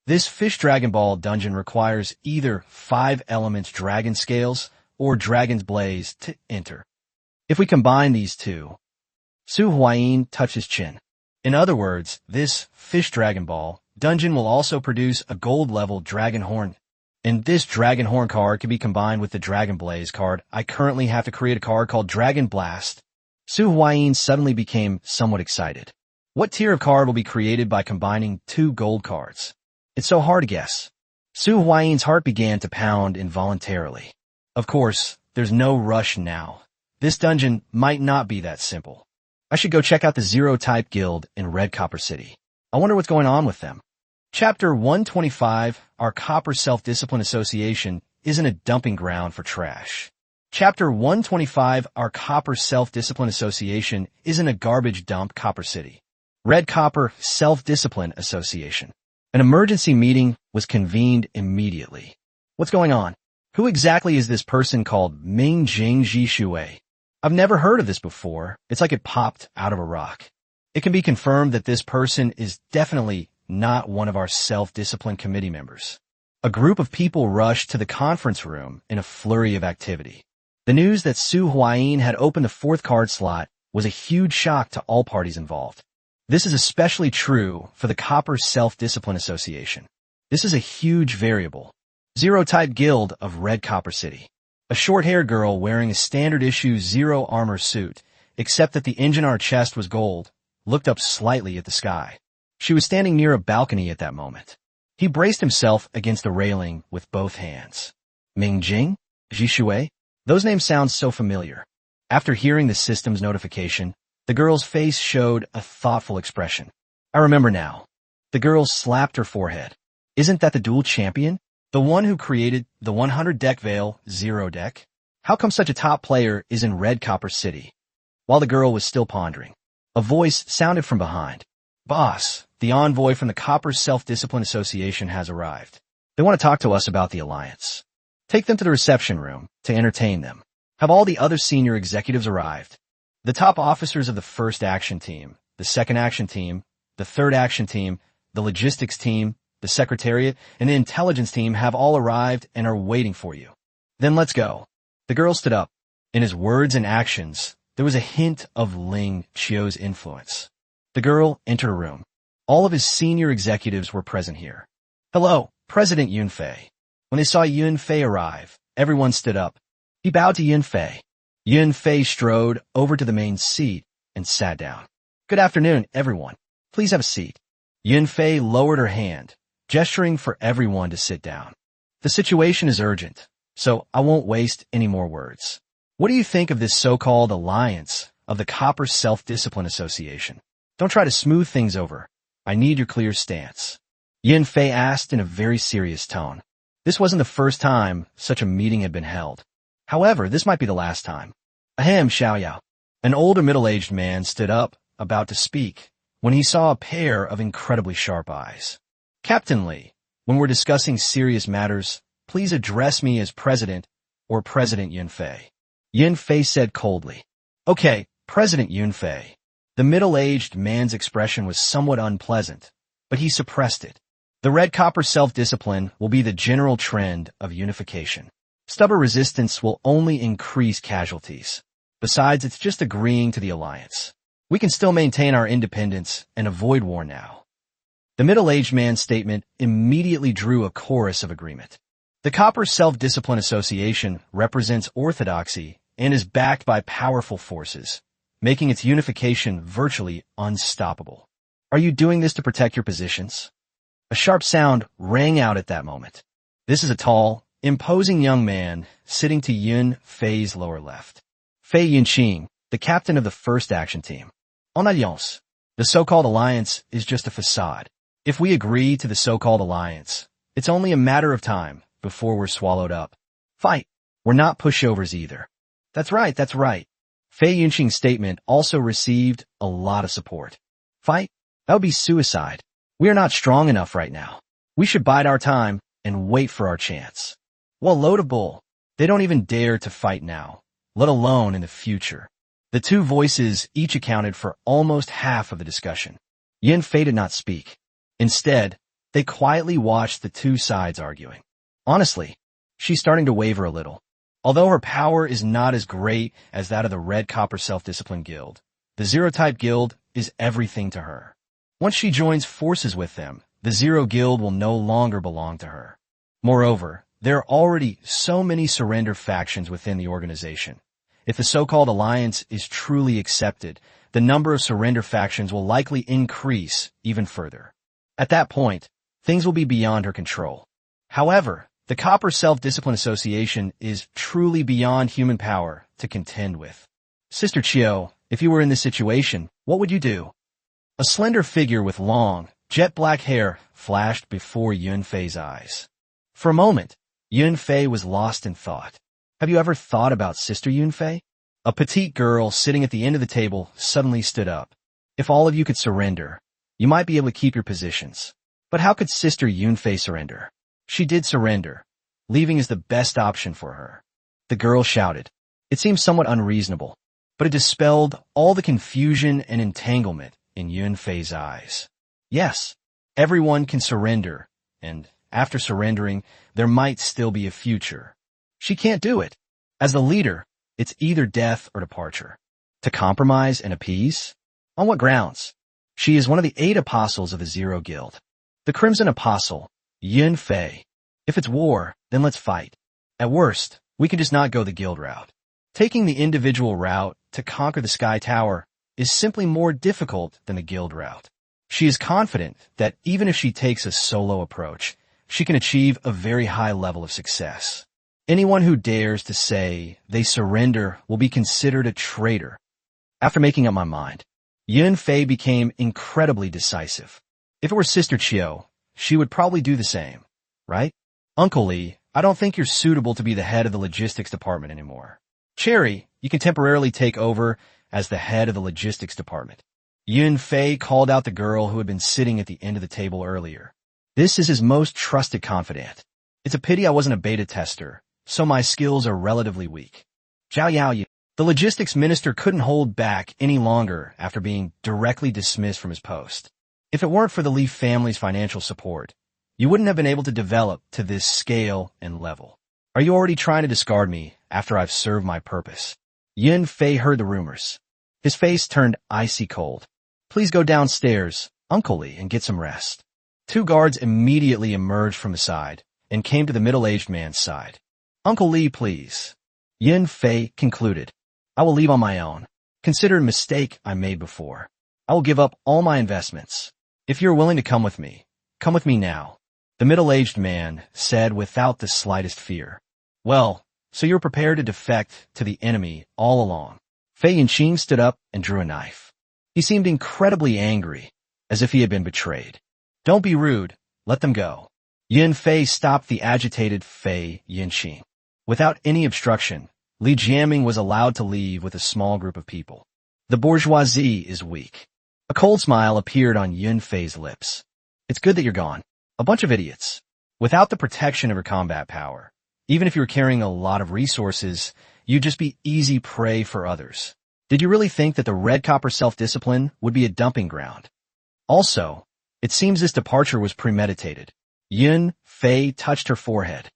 This Fish Dragon Ball dungeon requires either 5 Elements Dragon Scales or Dragon's Blaze to enter. If we combine these two, Su Huayin touched his chin. In other words, this Fish Dragon Ball dungeon will also produce a gold-level Dragon Horn. And this Dragon Horn card can be combined with the Dragon Blaze card. I currently have to create a card called Dragon Blast. Su Huayin suddenly became somewhat excited. What tier of card will be created by combining 2 gold cards? It's so hard to guess. Su Huayin's heart began to pound involuntarily. Of course, there's no rush now. This dungeon might not be that simple. I should go check out the Zero Type Guild in Red Copper City. I wonder what's going on with them. Chapter 125, Our Copper Self-Discipline Association isn't a dumping ground for trash. Chapter 125, Our Copper Self-Discipline Association isn't a garbage dump, Copper City. Red Copper Self-Discipline Association. An emergency meeting was convened immediately. What's going on? Who exactly is this person called Ming Jing Ji Shui? I've never heard of this before. It's like it popped out of a rock. It can be confirmed that this person is definitely not one of our self-discipline committee members. A group of people rushed to the conference room in a flurry of activity. The news that Su Huayin had opened the fourth card slot was a huge shock to all parties involved. This is especially true for the Copper Self-Discipline Association. This is a huge variable. Zero-type guild of Red Copper City. A short-haired girl wearing a standard-issue Zero armor suit, except that the engine on her chest was gold, looked up slightly at the sky. She was standing near a balcony at that moment. He braced himself against the railing with both hands. Ming Jing? Ji Shui? Those names sound so familiar. After hearing the system's notification, the girl's face showed a thoughtful expression. I remember now. The girl slapped her forehead. Isn't that the dual champion? The one who created the 100 deck Veil Zero deck? How come such a top player is in Red Copper City? While the girl was still pondering, a voice sounded from behind. Boss, the envoy from the Copper Self-Discipline Association has arrived. They want to talk to us about the alliance. Take them to the reception room to entertain them. Have all the other senior executives arrived? The top officers of the first action team, the second action team, the third action team, the logistics team, the secretariat, and the intelligence team have all arrived and are waiting for you. Then let's go. The girl stood up. In his words and actions, there was a hint of Ling Qiu's influence. The girl entered a room. All of his senior executives were present here. Hello, President Yun Fei. When they saw Yun Fei arrive, everyone stood up. He bowed to Yun Fei. Yun Fei strode over to the main seat and sat down. Good afternoon, everyone. Please have a seat. Yun Fei lowered her hand, gesturing for everyone to sit down. The situation is urgent, so I won't waste any more words. What do you think of this so-called alliance of the Copper Self-Discipline Association? Don't try to smooth things over. I need your clear stance. Yun Fei asked in a very serious tone. This wasn't the first time such a meeting had been held. However, this might be the last time. Ahem, Xiaoyao. An older middle-aged man stood up, about to speak, when he saw a pair of incredibly sharp eyes. Captain Li, when we're discussing serious matters, please address me as President or President Yun Fei. Yun Fei said coldly. Okay, President Yun Fei. The middle-aged man's expression was somewhat unpleasant, but he suppressed it. The Red Copper self-discipline will be the general trend of unification. Stubborn resistance will only increase casualties. Besides, it's just agreeing to the alliance. We can still maintain our independence and avoid war now. The middle-aged man's statement immediately drew a chorus of agreement. The Copper Self-Discipline Association represents orthodoxy and is backed by powerful forces, making its unification virtually unstoppable. Are you doing this to protect your positions? A sharp sound rang out at that moment. This is a tall, imposing young man sitting to Yun Fei's lower left. Fei Yunqing, the captain of the first action team. En alliance, the so-called alliance is just a facade. If we agree to the so-called alliance, it's only a matter of time before we're swallowed up. Fight. We're not pushovers either. That's right, that's right. Fei Yunqing's statement also received a lot of support. Fight? That would be suicide. We are not strong enough right now. We should bide our time and wait for our chance. Well, load of bull. They don't even dare to fight now, let alone in the future. The two voices each accounted for almost half of the discussion. Yun Fei did not speak. Instead, they quietly watched the two sides arguing. Honestly, she's starting to waver a little. Although her power is not as great as that of the Red Copper Self-Discipline Guild, the Zero-Type Guild is everything to her. Once she joins forces with them, the Zero Guild will no longer belong to her. Moreover, there are already so many surrender factions within the organization. If the so-called alliance is truly accepted, the number of surrender factions will likely increase even further. At that point, things will be beyond her control. However, the Copper Self-Discipline Association is truly beyond human power to contend with. Sister Qiu, if you were in this situation, what would you do? A slender figure with long, Jet black hair flashed before Yunfei's eyes. For a moment, Yunfei was lost in thought. Have you ever thought about Sister Yunfei? A petite girl sitting at the end of the table suddenly stood up. If all of you could surrender, you might be able to keep your positions. But how could Sister Yunfei surrender? She did surrender. Leaving is the best option for her. The girl shouted. It seemed somewhat unreasonable, but it dispelled all the confusion and entanglement in Yunfei's eyes. Yes, everyone can surrender, and after surrendering, there might still be a future. She can't do it. As the leader, it's either death or departure. To compromise and appease? On what grounds? She is one of the 8 apostles of the Zero Guild. The Crimson Apostle, Yunfei. If it's war, then let's fight. At worst, we can just not go the guild route. Taking the individual route to conquer the Sky Tower is simply more difficult than the guild route. She is confident that even if she takes a solo approach, she can achieve a very high level of success. Anyone who dares to say they surrender will be considered a traitor. After making up my mind, Yunfei became incredibly decisive. If it were Sister Chiao, she would probably do the same, right? Uncle Lee, I don't think you're suitable to be the head of the logistics department anymore. Cherry, you can temporarily take over as the head of the logistics department. Yunfei called out the girl who had been sitting at the end of the table earlier. This is his most trusted confidant. It's a pity I wasn't a beta tester, so my skills are relatively weak. Zhao Yaoyu. The logistics minister couldn't hold back any longer after being directly dismissed from his post. If it weren't for the Li family's financial support, you wouldn't have been able to develop to this scale and level. Are you already trying to discard me after I've served my purpose? Yunfei heard the rumors. His face turned icy cold. Please go downstairs, Uncle Lee, and get some rest. 2 guards immediately emerged from the side and came to the middle-aged man's side. Uncle Lee, please. Yunfei concluded. I will leave on my own. Consider a mistake I made before. I will give up all my investments. If you're willing to come with me now. The middle-aged man said without the slightest fear. Well, so you're prepared to defect to the enemy all along. Fei Yinqing stood up and drew a knife. He seemed incredibly angry, as if he had been betrayed. Don't be rude. Let them go. Yunfei stopped the agitated Fei Yinqing. Without any obstruction, Li Jiaming was allowed to leave with a small group of people. The bourgeoisie is weak. A cold smile appeared on Yunfei's lips. It's good that you're gone. A bunch of idiots. Without the protection of your combat power, even if you were carrying a lot of resources, you'd just be easy prey for others. Did you really think that the Red Copper self-discipline would be a dumping ground? Also, it seems this departure was premeditated. Yunfei touched her forehead.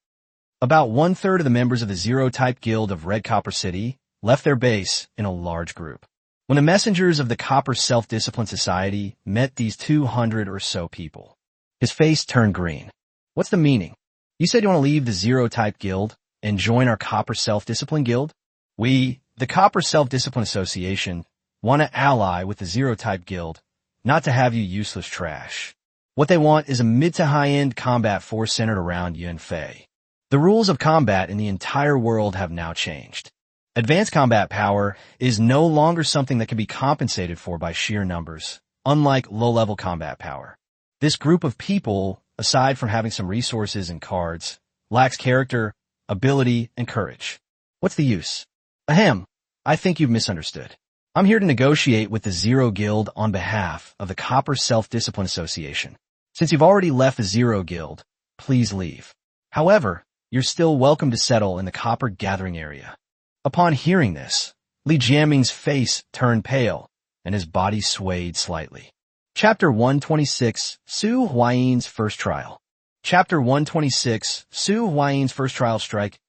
About 1/3 of the members of the Zero-type Guild of Red Copper City left their base in a large group. When the messengers of the Copper Self-Discipline Society met these 200 or so people, his face turned green. What's the meaning? You said you want to leave the Zero-type Guild and join our Copper Self-Discipline Guild? We, the Copper Self-Discipline Association, want to ally with the Zero-type Guild, not to have you useless trash. What they want is a mid to high-end combat force centered around Yunfei. The rules of combat in the entire world have now changed. Advanced combat power is no longer something that can be compensated for by sheer numbers, unlike low-level combat power. This group of people, aside from having some resources and cards, lacks character, ability, and courage. What's the use? Ahem, I think you've misunderstood. I'm here to negotiate with the Zero Guild on behalf of the Copper Self-Discipline Association. Since you've already left the Zero Guild, please leave. However, you're still welcome to settle in the Copper Gathering area. Upon hearing this, Li Jiaming's face turned pale, and his body swayed slightly. Chapter 126, Su Huayin's First Trial. Chapter 126, Su Huayin's First Trial Strike.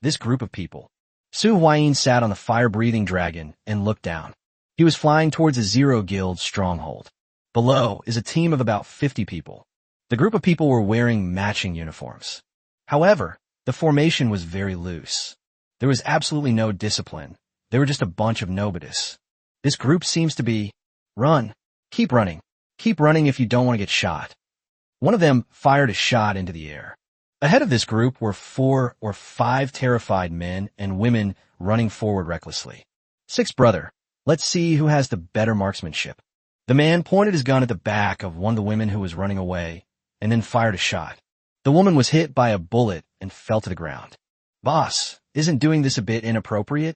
This group of people. Su Huayin sat on the fire-breathing dragon and looked down. He was flying towards a Zero Guild stronghold. Below is a team of about 50 people. The group of people were wearing matching uniforms. However, the formation was very loose. There was absolutely no discipline. They were just a bunch of nobodies. This group seems to be, run. Keep running. Keep running if you don't want to get shot. One of them fired a shot into the air. Ahead of this group were 4 or 5 terrified men and women running forward recklessly. Sixth brother, let's see who has the better marksmanship. The man pointed his gun at the back of one of the women who was running away and then fired a shot. The woman was hit by a bullet and fell to the ground. Boss, isn't doing this a bit inappropriate?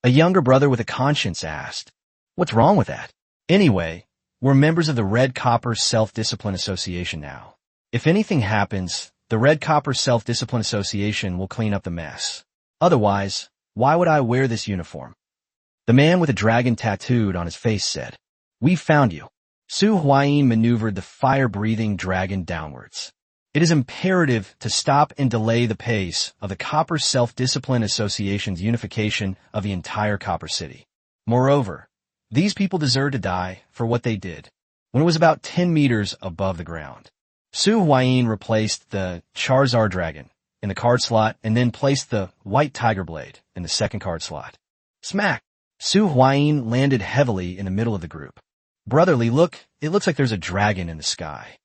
A younger brother with a conscience asked. What's wrong with that? Anyway, we're members of the Red Copper Self-Discipline Association now. If anything happens, the Red Copper Self-Discipline Association will clean up the mess. Otherwise, why would I wear this uniform? The man with a dragon tattooed on his face said, We found you. Su Huayin maneuvered the fire-breathing dragon downwards. It is imperative to stop and delay the pace of the Copper Self-Discipline Association's unification of the entire Copper City. Moreover, these people deserve to die for what they did when it was about 10 meters above the ground. Su Huayin replaced the Charizard Dragon in the card slot and then placed the White Tiger Blade in the second card slot. Smack! Su Huayin landed heavily in the middle of the group. Brotherly, look, it looks like there's a dragon in the sky.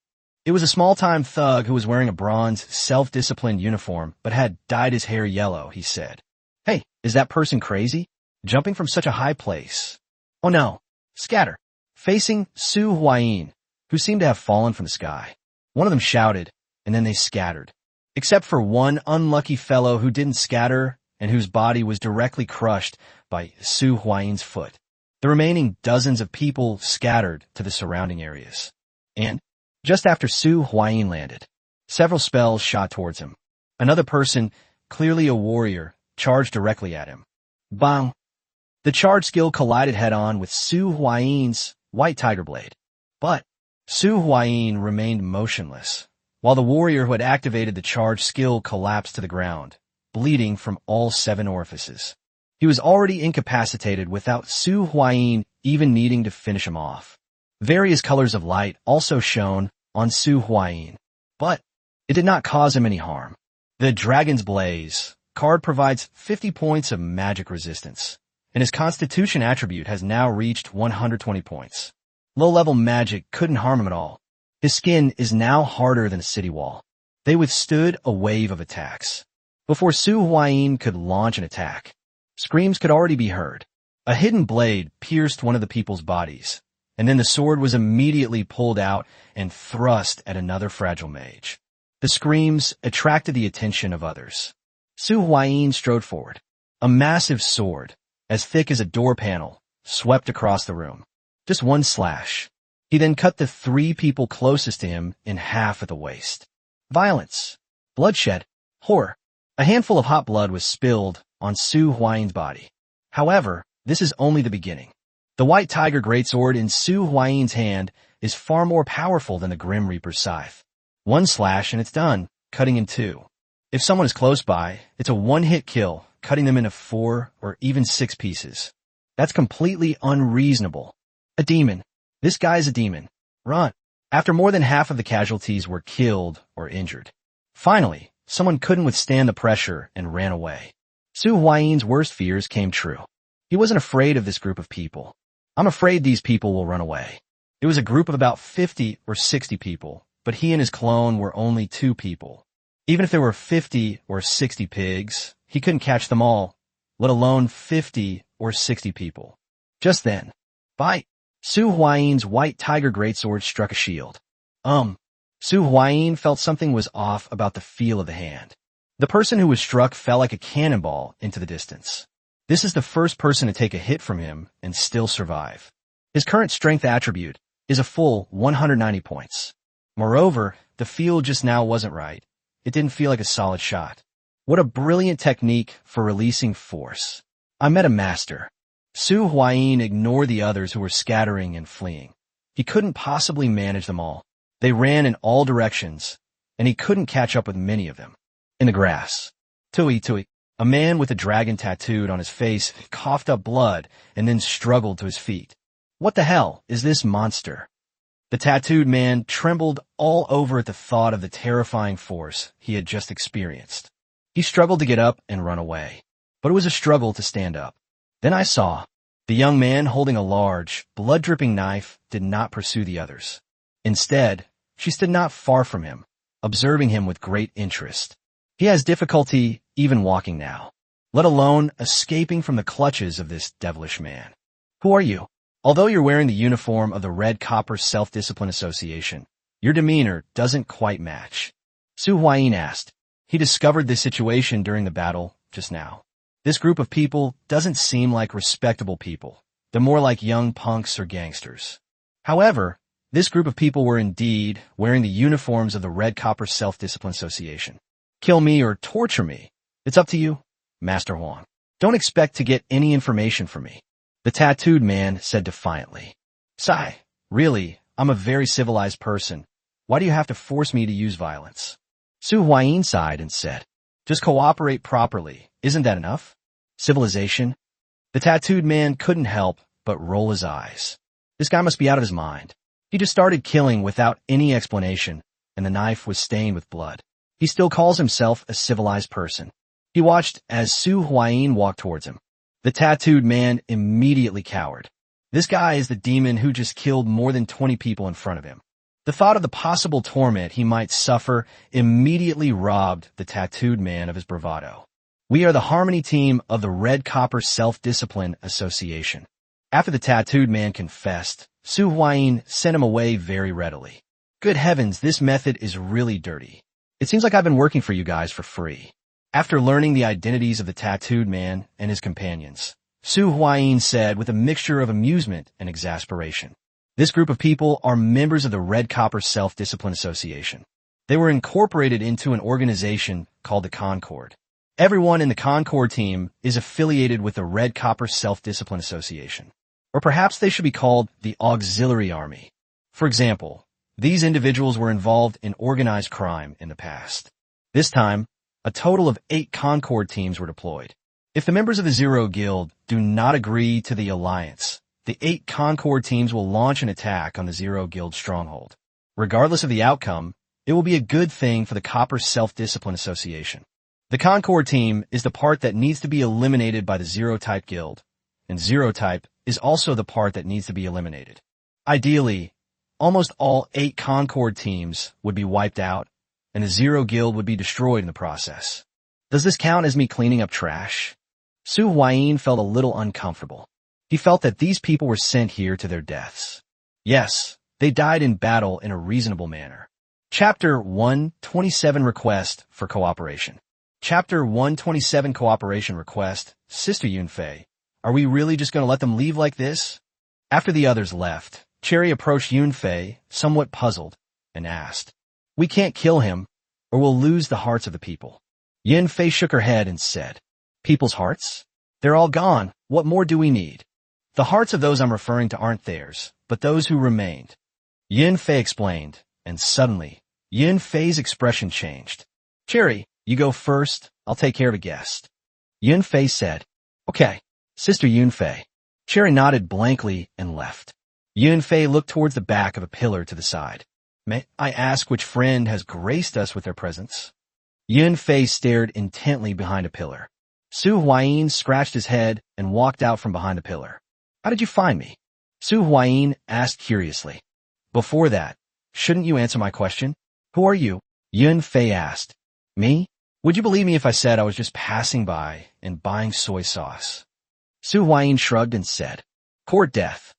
It was a small-time thug who was wearing a bronze, self-disciplined uniform but had dyed his hair yellow, he said. Hey, is that person crazy? Jumping from such a high place. Oh no, scatter. Facing Su Huayin, who seemed to have fallen from the sky. One of them shouted, and then they scattered. Except for one unlucky fellow who didn't scatter and whose body was directly crushed by Su Huayin's foot. The remaining dozens of people scattered to the surrounding areas. And just after Su Huayin landed, several spells shot towards him. Another person, clearly a warrior, charged directly at him. Bang! The charge skill collided head-on with Su Huayin's White Tiger Blade. But Su Huayin remained motionless, while the warrior who had activated the charge skill collapsed to the ground, bleeding from all 7 orifices. He was already incapacitated without Su Huayin even needing to finish him off. Various colors of light also shone on Su Huayin, but it did not cause him any harm. The Dragon's Blaze card provides 50 points of magic resistance, and his Constitution attribute has now reached 120 points. Low-level magic couldn't harm him at all. His skin is now harder than a city wall. They withstood a wave of attacks. Before Su Huayin could launch an attack, screams could already be heard. A hidden blade pierced one of the people's bodies, and then the sword was immediately pulled out and thrust at another fragile mage. The screams attracted the attention of others. Su Huayin strode forward. A massive sword, as thick as a door panel, swept across the room. Just one slash. He then cut the 3 people closest to him in half at the waist. Violence, bloodshed, horror. A handful of hot blood was spilled on Su Huayin's body. However, this is only the beginning. The White Tiger Greatsword in Su Huayin's hand is far more powerful than the Grim Reaper's scythe. One slash and it's done, cutting in 2. If someone is close by, it's a one-hit kill, cutting them into 4 or even 6 pieces. That's completely unreasonable. A demon. This guy's a demon. Run. After more than half of the casualties were killed or injured. Finally, someone couldn't withstand the pressure and ran away. Su Huayin's worst fears came true. He wasn't afraid of this group of people. I'm afraid these people will run away. It was a group of about 50 or 60 people, but he and his clone were only 2 people. Even if there were 50 or 60 pigs, he couldn't catch them all, let alone 50 or 60 people. Just then, bite! Su Huayin's White Tiger Greatsword struck a shield. Su Huayin felt something was off about the feel of the hand. The person who was struck fell like a cannonball into the distance. This is the first person to take a hit from him and still survive. His current strength attribute is a full 190 points. Moreover, the feel just now wasn't right. It didn't feel like a solid shot. What a brilliant technique for releasing force. I met a master. Su Huayin ignored the others who were scattering and fleeing. He couldn't possibly manage them all. They ran in all directions, and he couldn't catch up with many of them. In the grass. Tui. A man with a dragon tattooed on his face coughed up blood and then struggled to his feet. What the hell is this monster? The tattooed man trembled all over at the thought of the terrifying force he had just experienced. He struggled to get up and run away, but it was a struggle to stand up. Then I saw. The young man holding a large, blood-dripping knife did not pursue the others. Instead, she stood not far from him, observing him with great interest. He has difficulty even walking now, let alone escaping from the clutches of this devilish man. Who are you? Although you're wearing the uniform of the Red Copper Self-Discipline Association, your demeanor doesn't quite match. Su Huayin asked. He discovered this situation during the battle just now. This group of people doesn't seem like respectable people. They're more like young punks or gangsters. However, this group of people were indeed wearing the uniforms of the Red Copper Self-Discipline Association. Kill me or torture me. It's up to you, Master Huang. Don't expect to get any information from me. The tattooed man said defiantly. Sigh, really, I'm a very civilized person. Why do you have to force me to use violence? Su Huayin sighed and said, just cooperate properly. Isn't that enough? Civilization? The tattooed man couldn't help but roll his eyes. This guy must be out of his mind. He just started killing without any explanation, and the knife was stained with blood. He still calls himself a civilized person. He watched as Su Huayin walked towards him. The tattooed man immediately cowered. This guy is the demon who just killed more than 20 people in front of him. The thought of the possible torment he might suffer immediately robbed the tattooed man of his bravado. We are the Harmony team of the Red Copper Self-Discipline Association. After the tattooed man confessed, Su Huayin sent him away very readily. Good heavens, this method is really dirty. It seems like I've been working for you guys for free. After learning the identities of the tattooed man and his companions, Su Huayin said with a mixture of amusement and exasperation. This group of people are members of the Red Copper Self-Discipline Association. They were incorporated into an organization called the Concord. Everyone in the Concord team is affiliated with the Red Copper Self-Discipline Association. Or perhaps they should be called the Auxiliary Army. For example, these individuals were involved in organized crime in the past. This time, a total of 8 Concord teams were deployed. If the members of the Zero Guild do not agree to the alliance, the 8 Concord teams will launch an attack on the Zero Guild stronghold. Regardless of the outcome, it will be a good thing for the Copper Self-Discipline Association. The Concord team is the part that needs to be eliminated by the Zero-Type Guild, and Zero-Type is also the part that needs to be eliminated. Ideally, almost all 8 Concord teams would be wiped out, and the Zero Guild would be destroyed in the process. Does this count as me cleaning up trash? Su Huayin felt a little uncomfortable. He felt that these people were sent here to their deaths. Yes, they died in battle in a reasonable manner. Chapter 127 Request for Cooperation. Chapter 127 Cooperation Request. Sister Yunfei, are we really just going to let them leave like this? After the others left, Cherry approached Yunfei, somewhat puzzled, and asked, We can't kill him, or we'll lose the hearts of the people. Yunfei shook her head and said, People's hearts? They're all gone. What more do we need? The hearts of those I'm referring to aren't theirs, but those who remained. Yunfei explained, and suddenly, Yunfei's expression changed. Cherry, you go first. I'll take care of the guest. Yunfei said, Okay, Sister Yunfei. Cherry nodded blankly and left. Yunfei looked towards the back of a pillar to the side. May I ask which friend has graced us with their presence? Yunfei stared intently behind a pillar. Su Huayin scratched his head and walked out from behind the pillar. How did you find me? Su Huayin asked curiously. Before that, shouldn't you answer my question? Who are you? Yunfei asked. Me? Would you believe me if I said I was just passing by and buying soy sauce? Su Huayin shrugged and said, Court death.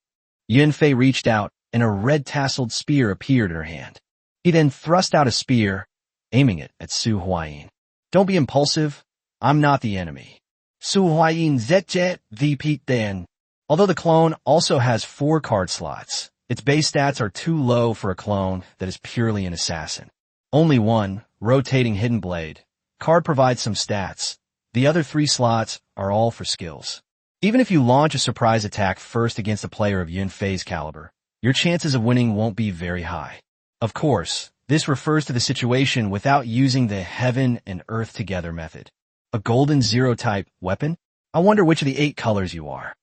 Yunfei reached out, and a red-tasseled spear appeared in her hand. He then thrust out a spear, aiming it at Su Huayin. Don't be impulsive. I'm not the enemy. Su Huayin Zetjet VP then. Although the clone also has 4 card slots, its base stats are too low for a clone that is purely an assassin. Only one, Rotating Hidden Blade, card provides some stats. The other 3 slots are all for skills. Even if you launch a surprise attack first against a player of Yunfei's caliber, your chances of winning won't be very high. Of course, this refers to the situation without using the heaven and earth together method. A golden Zero-type weapon? I wonder which of the 8 colors you are.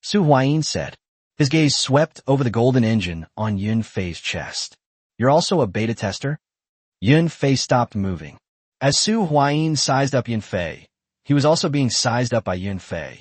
Su Huayin said. His gaze swept over the golden engine on Yunfei's chest. You're also a beta tester? Yunfei stopped moving. As Su Huayin sized up Yunfei, he was also being sized up by Yunfei.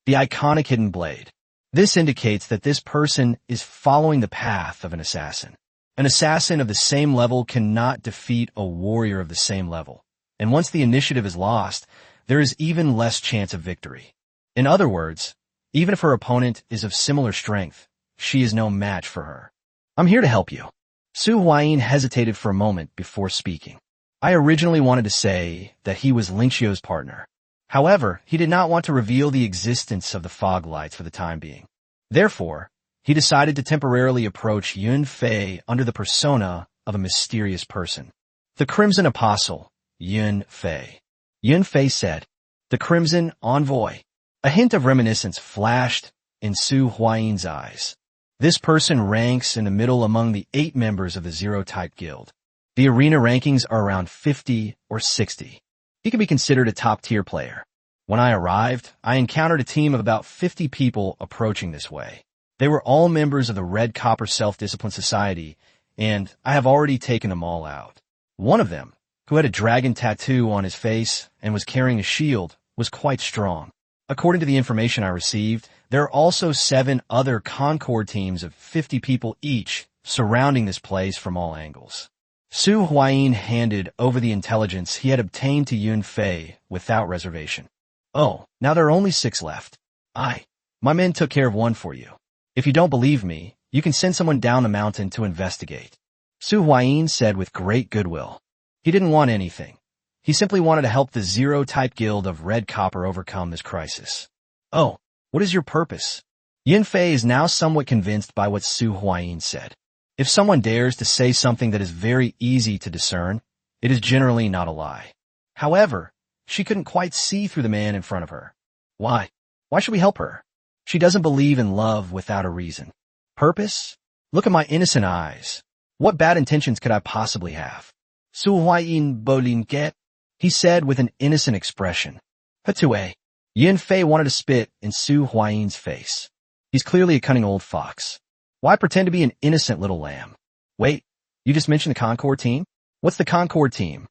The iconic hidden blade. This indicates that this person is following the path of an assassin. An assassin of the same level cannot defeat a warrior of the same level. And once the initiative is lost, there is even less chance of victory. In other words, Even if her opponent is of similar strength, she is no match for her. I'm here to help you. Su Huayin hesitated for a moment before speaking. I originally wanted to say that he was Lingxiu's partner. However, he did not want to reveal the existence of the fog lights for the time being. Therefore, he decided to temporarily approach Yun Fei under the persona of a mysterious person. The Crimson Apostle, Yun Fei. Yun Fei said, "The Crimson Envoy." A hint of reminiscence flashed in Su Huayin's eyes. This person ranks in the middle among the 8 members of the Zero-Type Guild. The arena rankings are around 50 or 60. He can be considered a top-tier player. When I arrived, I encountered a team of about 50 people approaching this way. They were all members of the Red Copper Self-Discipline Society, and I have already taken them all out. One of them, who had a dragon tattoo on his face and was carrying a shield, was quite strong. According to the information I received, there are also 7 other Concord teams of 50 people each surrounding this place from all angles. Su Huayin handed over the intelligence he had obtained to Yun Fei without reservation. "Oh, now there are only 6 left. My men took care of one for you. If you don't believe me, you can send someone down the mountain to investigate." Su Huayin said with great goodwill. He didn't want anything. He simply wanted to help the Zero-Type Guild of Red Copper overcome this crisis. "Oh, what is your purpose?" Yun Fei is now somewhat convinced by what Su Huayin said. If someone dares to say something that is very easy to discern, it is generally not a lie. However, she couldn't quite see through the man in front of her. Why? Why should we help her? She doesn't believe in love without a reason. Purpose? Look at my innocent eyes. What bad intentions could I possibly have? Su Huayin Bolinket, he said with an innocent expression. Hatue. Yun Fei wanted to spit in Su Huayin's face. He's clearly a cunning old fox. Why pretend to be an innocent little lamb? Wait, you just mentioned the Concord team? What's the Concord team?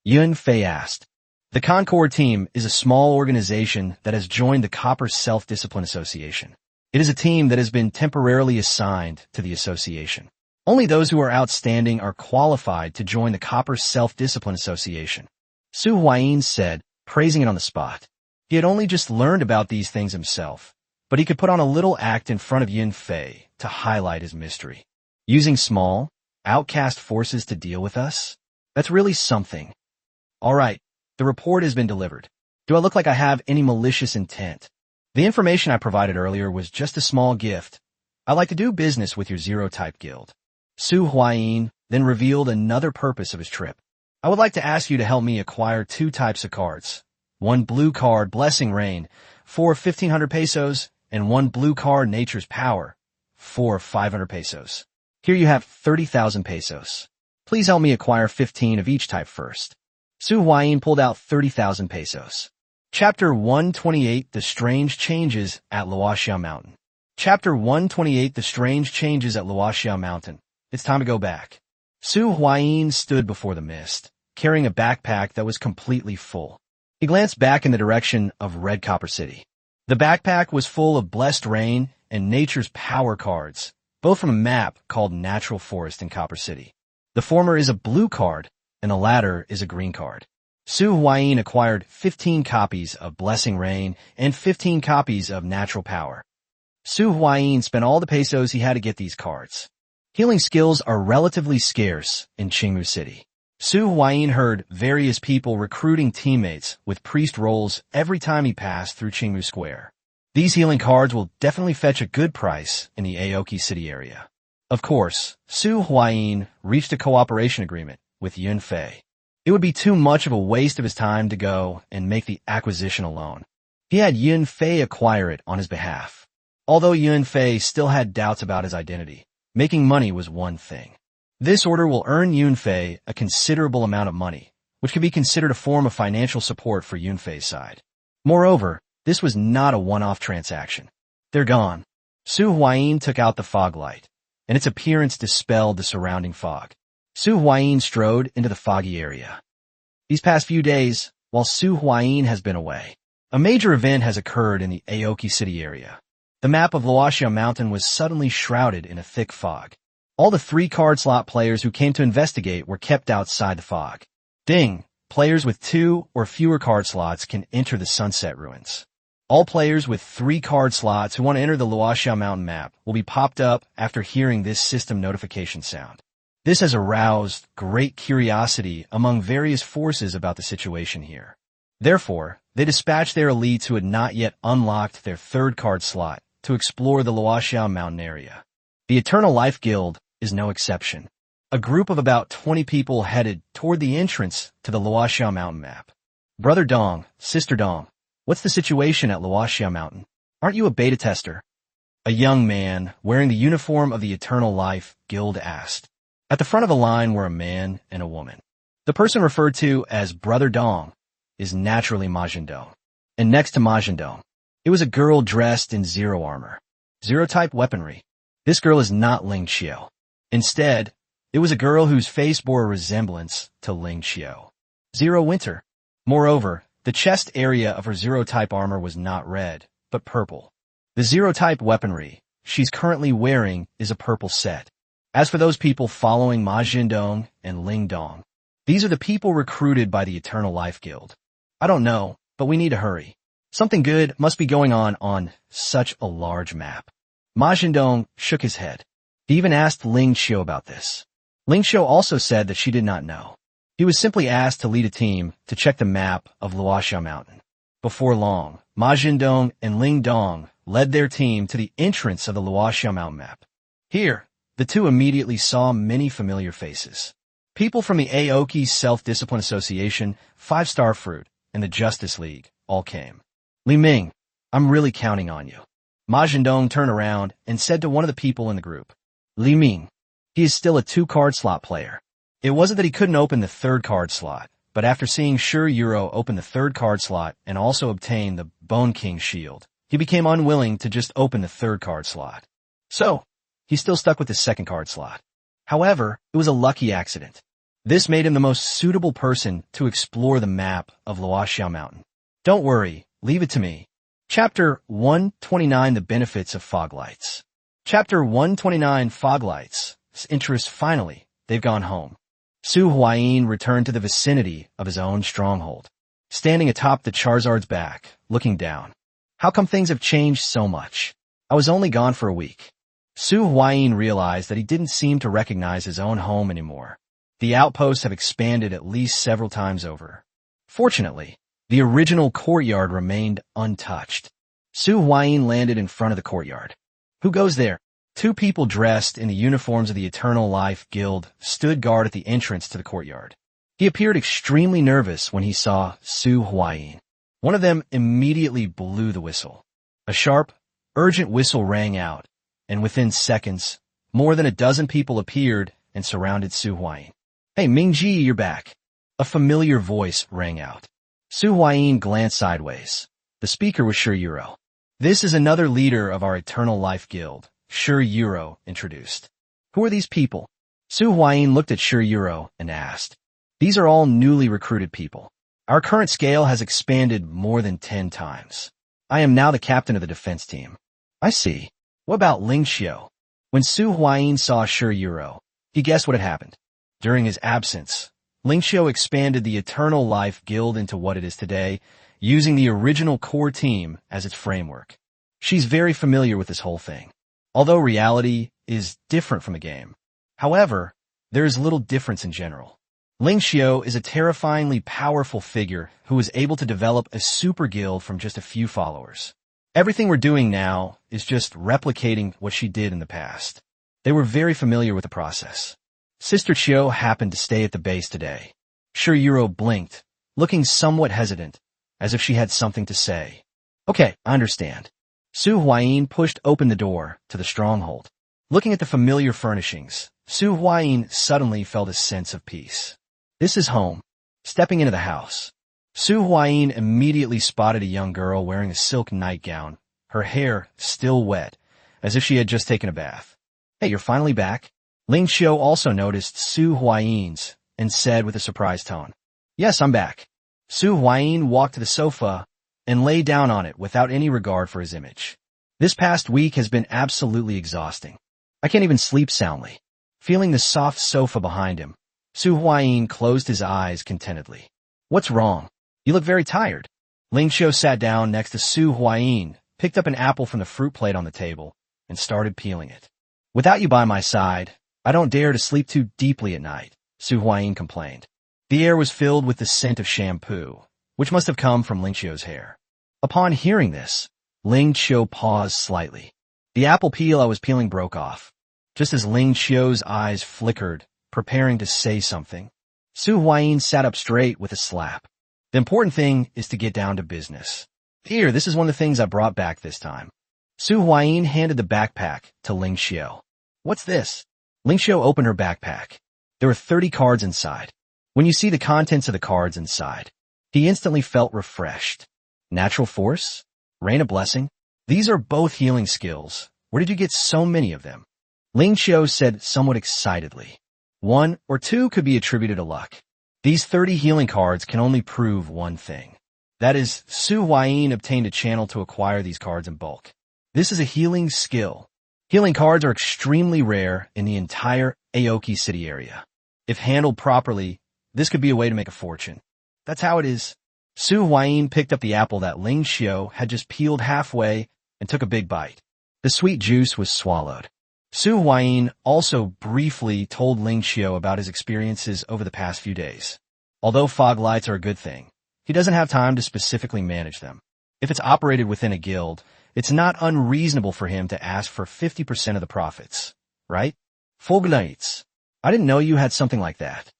Yun Fei asked. The Concord team is a small organization that has joined the Copper Self-Discipline Association. It is a team that has been temporarily assigned to the association. Only those who are outstanding are qualified to join the Copper Self-Discipline Association. Su Huayin said, praising it on the spot. He had only just learned about these things himself, but he could put on a little act in front of Yun Fei to highlight his mystery. Using small, outcast forces to deal with us? That's really something. All right, the report has been delivered. Do I look like I have any malicious intent? The information I provided earlier was just a small gift. I'd like to do business with your Zero-Type Guild. Su Huayin then revealed another purpose of his trip. I would like to ask you to help me acquire 2 types of cards. 1 blue card, Blessing Rain, for 1,500 pesos, and 1 blue card, Nature's Power, for 500 pesos. Here you have 30,000 pesos. Please help me acquire 15 of each type first. Su Huayin pulled out 30,000 pesos. Chapter 128, The Strange Changes at Luoxia Mountain. Chapter 128, The Strange Changes at Luoxia Mountain. It's time to go back. Su Huayin stood before the mist, carrying a backpack that was completely full. He glanced back in the direction of Red Copper City. The backpack was full of Blessed Rain and Nature's Power cards, both from a map called Natural Forest in Copper City. The former is a blue card, and the latter is a green card. Su Huayin acquired 15 copies of Blessing Rain and 15 copies of Natural Power. Su Huayin spent all the pesos he had to get these cards. Healing skills are relatively scarce in Qingmu City. Su Huayin heard various people recruiting teammates with priest roles every time he passed through Qingmu Square. These healing cards will definitely fetch a good price in the Aoki City area. Of course, Su Huayin reached a cooperation agreement with Yun Fei. It would be too much of a waste of his time to go and make the acquisition alone. He had Yun Fei acquire it on his behalf. Although Yun Fei still had doubts about his identity, making money was one thing. This order will earn Yun Fei a considerable amount of money, which could be considered a form of financial support for Yun Fei's side. Moreover, this was not a one-off transaction. They're gone. Su Huayin took out the fog light, and its appearance dispelled the surrounding fog. Su Huayin strode into the foggy area. These past few days, while Su Huayin has been away, a major event has occurred in the Aoki City area. The map of Luoxia Mountain was suddenly shrouded in a thick fog. All the 3 card slot players who came to investigate were kept outside the fog. Ding! Players with 2 or fewer card slots can enter the Sunset Ruins. All players with 3 card slots who want to enter the Luoxiao Mountain map will be popped up after hearing this system notification sound. This has aroused great curiosity among various forces about the situation here. Therefore, they dispatched their elites who had not yet unlocked their 3rd card slot to explore the Luoxiao Mountain area. The Eternal Life Guild is no exception. A group of about 20 people headed toward the entrance to the Luoxiao Mountain map. Brother Dong, Sister Dong, what's the situation at Luoxiao Mountain? Aren't you a beta tester? A young man, wearing the uniform of the Eternal Life Guild, asked. At the front of the line were a man and a woman. The person referred to as Brother Dong is naturally Ma Zhendong. And next to Ma Zhendong, it was a girl dressed in Zero armor. Zero-type weaponry. This girl is not Ling Qiu. Instead, it was a girl whose face bore a resemblance to Ling Qiu. Zero Winter. Moreover, the chest area of her Zero-type armor was not red, but purple. The Zero-type weaponry she's currently wearing is a purple set. As for those people following Ma Zhendong and Ling Dong, these are the people recruited by the Eternal Life Guild. I don't know, but we need to hurry. Something good must be going on such a large map. Ma Zhendong shook his head. He even asked Ling Qiu about this. Ling Qiu also said that she did not know. He was simply asked to lead a team to check the map of Luoxiao Mountain. Before long, Ma Zhendong and Ling Dong led their team to the entrance of the Luoxiao Mountain map. Here, the two immediately saw many familiar faces. People from the Aoki Self-Discipline Association, 5-Star Fruit, and the Justice League all came. Li Ming, I'm really counting on you. Ma Zhendong turned around and said to one of the people in the group. Li Ming, he is still a 2-card slot player. It wasn't that he couldn't open the 3rd card slot, but after seeing Shi Yuro open the 3rd card slot and also obtain the Bone King shield, he became unwilling to just open the 3rd card slot. So, he still stuck with the 2nd card slot. However, it was a lucky accident. This made him the most suitable person to explore the map of Luoxiao Mountain. Don't worry, leave it to me. Chapter 129 The Benefits of Fog Lights. Chapter 129 Fog Lights. Interest finally, they've gone home. Su Huayin returned to the vicinity of his own stronghold, standing atop the Charizard's back, looking down. How come things have changed so much? I was only gone for a week. Su Huayin realized that he didn't seem to recognize his own home anymore. The outposts have expanded at least several times over. Fortunately, the original courtyard remained untouched. Su Huayin landed in front of the courtyard. Who goes there? 2 people dressed in the uniforms of the Eternal Life Guild stood guard at the entrance to the courtyard. He appeared extremely nervous when he saw Su Huayin. One of them immediately blew the whistle. A sharp, urgent whistle rang out, and within seconds, more than a dozen people appeared and surrounded Su Huayin. Hey, Mingji, you're back. A familiar voice rang out. Su Huayin glanced sideways. The speaker was Shi Yuro. This is another leader of our Eternal Life Guild, Shi Yuro introduced. Who are these people? Su Huayin looked at Shi Yuro and asked. These are all newly recruited people. Our current scale has expanded more than 10 times. I am now the captain of the defense team. I see. What about Ling Qiu? When Su Huayin saw Shi Yuro, he guessed what had happened. During his absence, Ling Qiu expanded the Eternal Life Guild into what it is today, using the original core team as its framework. She's very familiar with this whole thing. Although reality is different from the game. However, there is little difference in general. Ling Qiu is a terrifyingly powerful figure who was able to develop a super guild from just a few followers. Everything we're doing now is just replicating what she did in the past. They were very familiar with the process. Sister Qiu happened to stay at the base today. Shi Yuro blinked, looking somewhat hesitant, as if she had something to say. Okay, I understand. Su Huayin pushed open the door to the stronghold. Looking at the familiar furnishings, Su Huayin suddenly felt a sense of peace. This is home. Stepping into the house, Su Huayin immediately spotted a young girl wearing a silk nightgown, her hair still wet, as if she had just taken a bath. Hey, you're finally back? Ling Qiu also noticed Su Huayin's and said with a surprised tone. Yes, I'm back. Su Huayin walked to the sofa and lay down on it without any regard for his image. This past week has been absolutely exhausting. I can't even sleep soundly. Feeling the soft sofa behind him, Su Huayin closed his eyes contentedly. What's wrong? You look very tired. Ling Xiu sat down next to Su Huayin, picked up an apple from the fruit plate on the table, and started peeling it. Without you by my side, I don't dare to sleep too deeply at night, Su Huayin complained. The air was filled with the scent of shampoo, which must have come from Ling Xiu's hair. Upon hearing this, Ling Xiu paused slightly. The apple peel I was peeling broke off. Just as Ling Xiu's eyes flickered, preparing to say something, Su Huayin sat up straight with a slap. The important thing is to get down to business. Here, this is one of the things I brought back this time. Su Huayin handed the backpack to Ling Xiu. What's this? Ling Xiu opened her backpack. There were 30 cards inside. When you see the contents of the cards inside, he instantly felt refreshed. Natural force? Rain of blessing? These are both healing skills. Where did you get so many of them? Ling Xiu said somewhat excitedly. 1 or 2 could be attributed to luck. These 30 healing cards can only prove one thing. That is, Su Huayin obtained a channel to acquire these cards in bulk. This is a healing skill. Healing cards are extremely rare in the entire Aoki City area. If handled properly, this could be a way to make a fortune. That's how it is. Su Huayin picked up the apple that Ling Xiu had just peeled halfway and took a big bite. The sweet juice was swallowed. Su Huayin also briefly told Ling Xiu about his experiences over the past few days. Although fog lights are a good thing, he doesn't have time to specifically manage them. If it's operated within a guild, it's not unreasonable for him to ask for 50% of the profits, right? Fog lights. I didn't know you had something like that.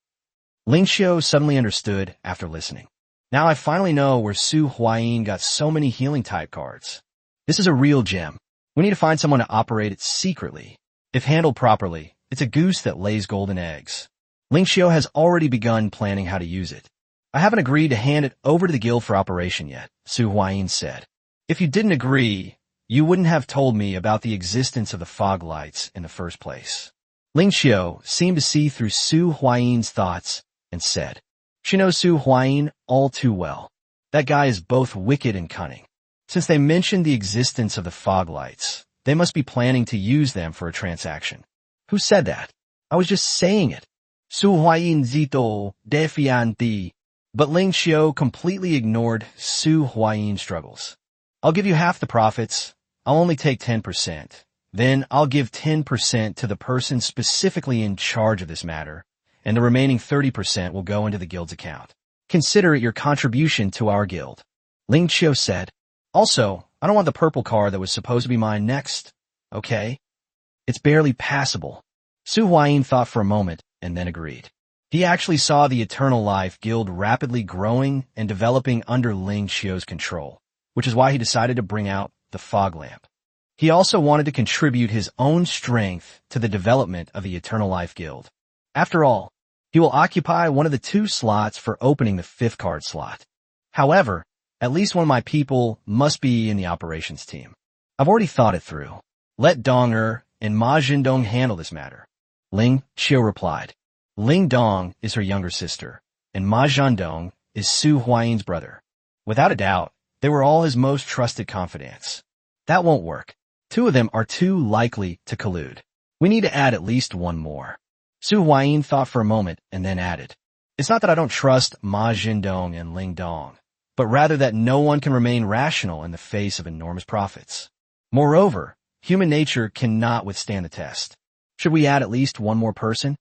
Ling Xiu suddenly understood after listening. Now I finally know where Su Huayin got so many healing type cards. This is a real gem. We need to find someone to operate it secretly. If handled properly, it's a goose that lays golden eggs. Ling Xiu has already begun planning how to use it. I haven't agreed to hand it over to the guild for operation yet, Su Huayin said. If you didn't agree, you wouldn't have told me about the existence of the fog lights in the first place. Ling Xiu seemed to see through Su Huayin's thoughts and said, she knows Su Huayin all too well. That guy is both wicked and cunning. Since they mentioned the existence of the fog lights, they must be planning to use them for a transaction. Who said that? I was just saying it. Su Huayin zito defianti. But Ling Xiu completely ignored Su Huayin's struggles. I'll give you half the profits. I'll only take 10%. Then I'll give 10% to the person specifically in charge of this matter, and the remaining 30% will go into the guild's account. Consider it your contribution to our guild. Ling Xiu said. Also, I don't want the purple card that was supposed to be mine next, okay? It's barely passable. Su Huayin thought for a moment and then agreed. He actually saw the Eternal Life Guild rapidly growing and developing under Ling Xiu's control, which is why he decided to bring out the fog lamp. He also wanted to contribute his own strength to the development of the Eternal Life Guild. After all, he will occupy one of the 2 slots for opening the 5th card slot. However, at least one of my people must be in the operations team. I've already thought it through. Let Dong and Ma Zhendong handle this matter. Ling Xiu replied. Ling Dong is her younger sister, and Ma Zhendong is Su Huayin's brother. Without a doubt, they were all his most trusted confidants. That won't work. 2 of them are too likely to collude. We need to add at least 1 more. Su Huayin thought for a moment and then added. It's not that I don't trust Ma Zhendong and Ling Dong, but rather that no one can remain rational in the face of enormous profits. Moreover, human nature cannot withstand the test. Should we add at least 1 more person?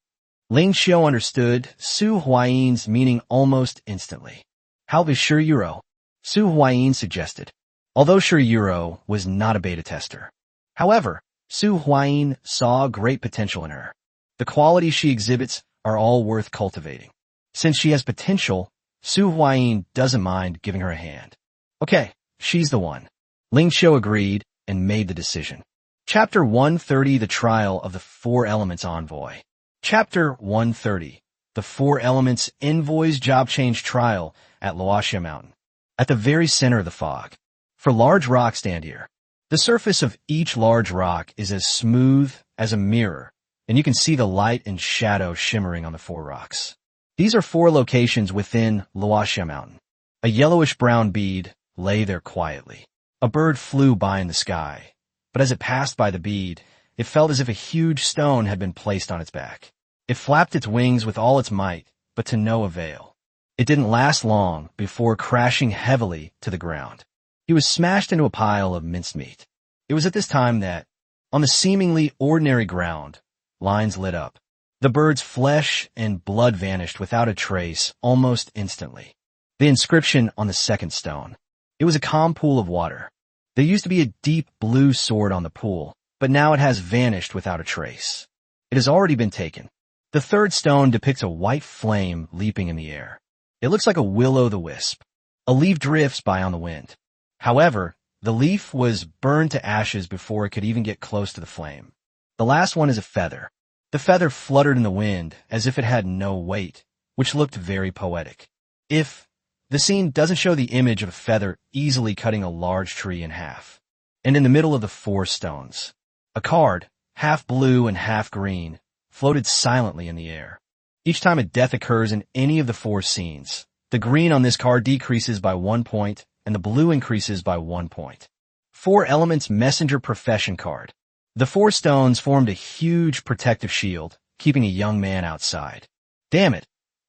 Ling Xiu understood Su Huayin's meaning almost instantly. How about Shiyuro? Su Huayin suggested. Although Shiyuro was not a beta tester. However, Su Huayin saw great potential in her. The qualities she exhibits are all worth cultivating. Since she has potential, Su Huayin doesn't mind giving her a hand. Okay, she's the one. Ling Xiu agreed and made the decision. Chapter 130, The Trial of the 4 Elements Envoy. Chapter 130, The 4 Elements Envoy's Job Change Trial at Luoxia Mountain. At the very center of the fog. For large rocks stand here. The surface of each large rock is as smooth as a mirror, and you can see the light and shadow shimmering on the 4 rocks. These are 4 locations within Luoxia Mountain. A yellowish-brown bead lay there quietly. A bird flew by in the sky, but as it passed by the bead, it felt as if a huge stone had been placed on its back. It flapped its wings with all its might, but to no avail. It didn't last long before crashing heavily to the ground. He was smashed into a pile of mincemeat. It was at this time that, on the seemingly ordinary ground, lines lit up. The bird's flesh and blood vanished without a trace almost instantly. The inscription on the second stone. It was a calm pool of water. There used to be a deep blue sword on the pool, but now it has vanished without a trace. It has already been taken. The third stone depicts a white flame leaping in the air. It looks like a will-o'-the-wisp. A leaf drifts by on the wind. However, the leaf was burned to ashes before it could even get close to the flame. The last one is a feather. The feather fluttered in the wind as if it had no weight, which looked very poetic. The scene doesn't show the image of a feather easily cutting a large tree in half. And in the middle of the four stones, a card, half blue and half green, floated silently in the air. Each time a death occurs in any of the four scenes, the green on this card decreases by 1 point and the blue increases by 1 point. 4 Elements Messenger Profession card. The four stones formed a huge protective shield, keeping a young man outside. Damn it!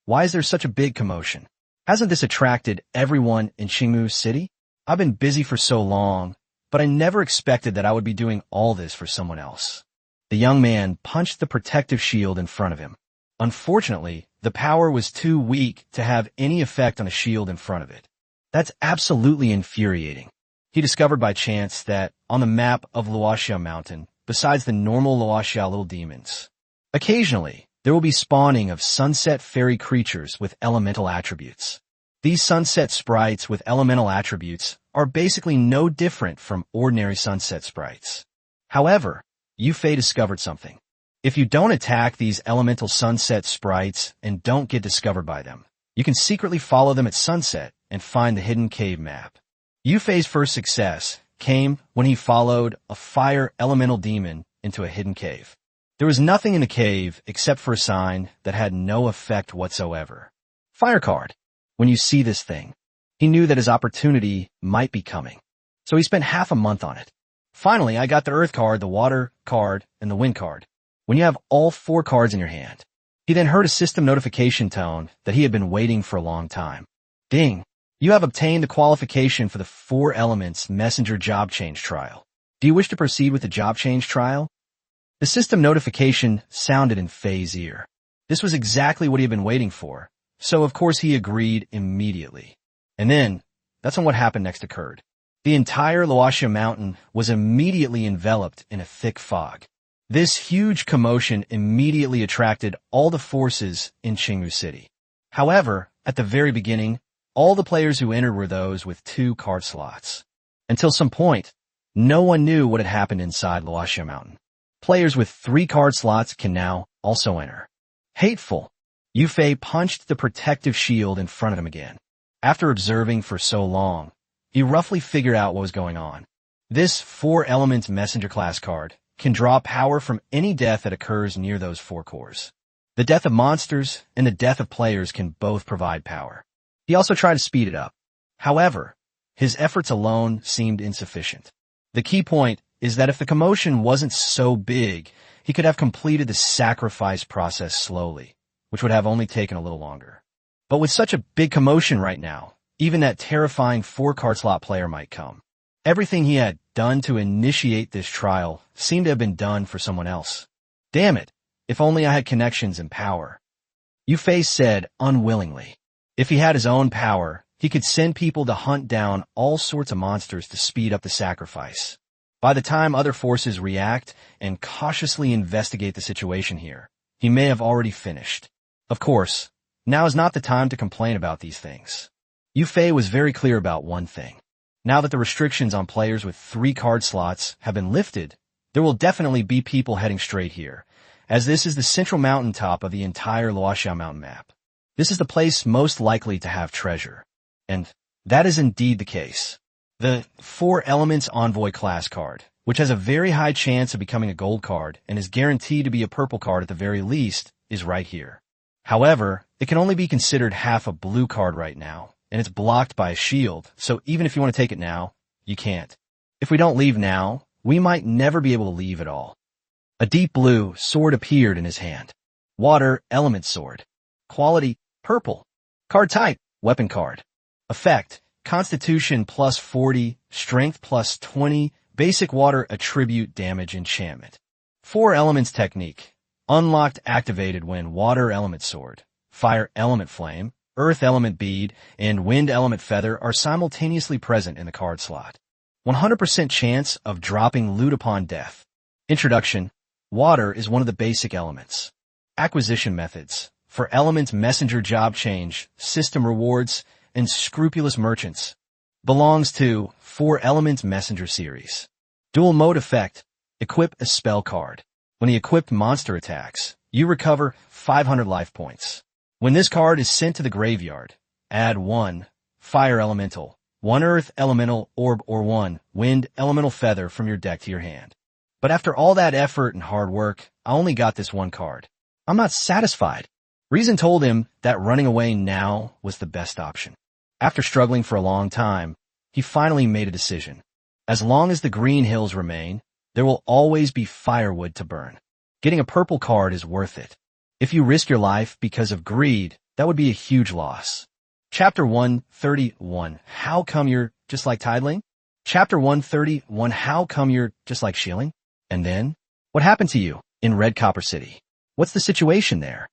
Why is there such a big commotion? Hasn't this attracted everyone in Qingmu City? I've been busy for so long, but I never expected that I would be doing all this for someone else. The young man punched the protective shield in front of him. Unfortunately, the power was too weak to have any effect on the shield in front of it. That's absolutely infuriating. He discovered by chance that on the map of Luoxia Mountain, besides the normal Luoxia little demons, occasionally there will be spawning of sunset fairy creatures with elemental attributes. These sunset sprites with elemental attributes are basically no different from ordinary sunset sprites. However, Yufei discovered something. If you don't attack these elemental sunset sprites and don't get discovered by them, you can secretly follow them at sunset and find the hidden cave map. Yufei's first success came when he followed a fire elemental demon into a hidden cave. There was nothing in the cave except for a sign that had no effect whatsoever. Fire card. When you see this thing, he knew that his opportunity might be coming. So he spent half a month on it. Finally, I got the earth card, the water card, and the wind card. When you have all 4 cards in your hand, he then heard a system notification tone that he had been waiting for a long time. Ding! You have obtained the qualification for the 4 Elements Messenger Job Change Trial. Do you wish to proceed with the job change trial? The system notification sounded in Fei's ear. This was exactly what he had been waiting for, so of course he agreed immediately. And then, that's when what happened next occurred. The entire Luoxia Mountain was immediately enveloped in a thick fog. This huge commotion immediately attracted all the forces in Qingmu City. However, at the very beginning, all the players who entered were those with 2 card slots. Until some point, no one knew what had happened inside Luoxia Mountain. Players with 3 card slots can now also enter. Hateful! Yufei punched the protective shield in front of him again. After observing for so long, he roughly figured out what was going on. This 4 Elements Messenger class card can draw power from any death that occurs near those 4 cores. The death of monsters and the death of players can both provide power. He also tried to speed it up. However, his efforts alone seemed insufficient. The key point is that if the commotion wasn't so big, he could have completed the sacrifice process slowly, which would have only taken a little longer. But with such a big commotion right now, even that terrifying 4 card slot player might come. Everything he had done to initiate this trial seemed to have been done for someone else. Damn it, if only I had connections and power. Yufei said unwillingly. If he had his own power, he could send people to hunt down all sorts of monsters to speed up the sacrifice. By the time other forces react and cautiously investigate the situation here, he may have already finished. Of course, now is not the time to complain about these things. Yufei was very clear about one thing. Now that the restrictions on players with 3 card slots have been lifted, there will definitely be people heading straight here, as this is the central mountaintop of the entire Luoxia Mountain map. This is the place most likely to have treasure. And that is indeed the case. The 4 Elements Envoy class card, which has a very high chance of becoming a gold card and is guaranteed to be a purple card at the very least, is right here. However, it can only be considered half a blue card right now, and it's blocked by a shield, so even if you want to take it now, you can't. If we don't leave now, we might never be able to leave at all. A deep blue sword appeared in his hand. Water Element Sword. Quality, purple. Card type, weapon card. Effect, Constitution plus 40, Strength plus 20, basic water attribute damage enchantment. 4 elements technique. Unlocked activated when water element sword, fire element flame, earth element bead, and wind element feather are simultaneously present in the card slot. 100% chance of dropping loot upon death. Introduction. Water is one of the basic elements. Acquisition methods. For elements messenger job change, system rewards, and scrupulous merchants. Belongs to 4 elements messenger series. Dual mode effect. Equip a spell card. When the equipped monster attacks, you recover 500 life points. When this card is sent to the graveyard, add 1 fire elemental, 1 earth elemental orb, or 1 wind elemental feather from your deck to your hand. But after all that effort and hard work, I only got this 1 card. I'm not satisfied. Reason told him that running away now was the best option. After struggling for a long time, he finally made a decision. As long as the green hills remain, there will always be firewood to burn. Getting a purple card is worth it. If you risk your life because of greed, that would be a huge loss. Chapter 131, How come you're just like Tideling? Chapter 131, How come you're just like Shilling? And then, what happened to you in Red Copper City? What's the situation there?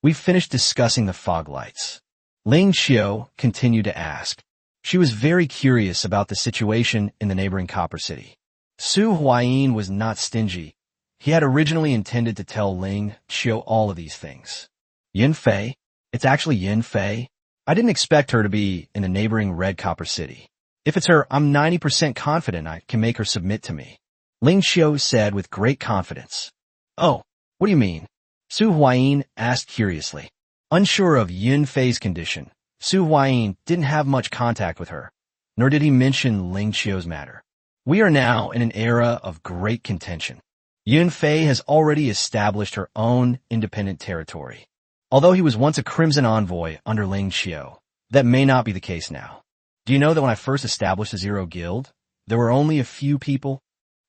We've finished discussing the fog lights. Ling Xiao continued to ask. She was very curious about the situation in the neighboring Copper City. Su Huayin was not stingy. He had originally intended to tell Ling Xiao all of these things. Yin Fei? It's actually Yin Fei? I didn't expect her to be in the neighboring Red Copper City. If it's her, I'm 90% confident I can make her submit to me. Ling Xiao said with great confidence. Oh, what do you mean? Su Huayin asked curiously. Unsure of Yin Fei's condition, Su Huayin didn't have much contact with her, nor did he mention Ling Xiao's matter. We are now in an era of great contention. Yin Fei has already established her own independent territory. Although he was once a Crimson Envoy under Ling Xiao, that may not be the case now. Do you know that when I first established the Zero Guild, there were only a few people?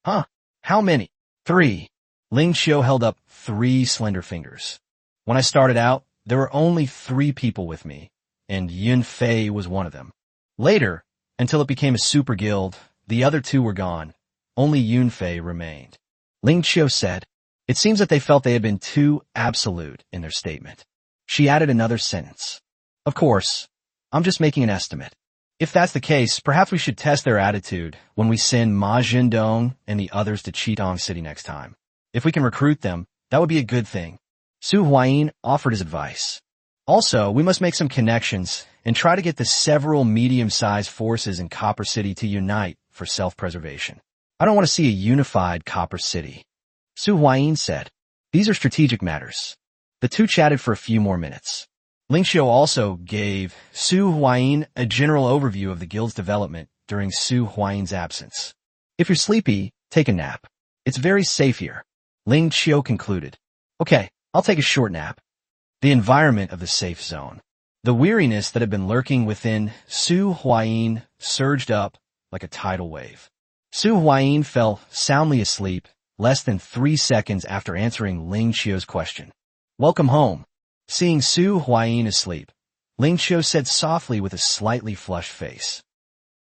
Huh? How many? 3. Ling Xiao held up 3 slender fingers. When I started out, there were only 3 people with me, and Yin Fei was one of them. Later, until it became a super guild, the other 2 were gone. Only Yin Fei remained. Ling Xiao said, it seems that they felt they had been too absolute in their statement. She added another sentence. Of course, I'm just making an estimate. If that's the case, perhaps we should test their attitude when we send Ma Jindong and the others to Cheetong City next time. If we can recruit them, that would be a good thing. Su Huayin offered his advice. Also, we must make some connections and try to get the several medium-sized forces in Copper City to unite for self-preservation. I don't want to see a unified Copper City. Su Huayin said, these are strategic matters. The 2 chatted for a few more minutes. Ling Xiao also gave Su Huayin a general overview of the guild's development during Su Huayin's absence. If you're sleepy, take a nap. It's very safe here. Ling Xiao concluded. Okay, I'll take a short nap. The environment of the safe zone. The weariness that had been lurking within Su Huayin surged up like a tidal wave. Su Huayin fell soundly asleep less than 3 seconds after answering Ling Xiao's question. Welcome home. Seeing Su Huayin asleep, Ling Xiao said softly with a slightly flushed face.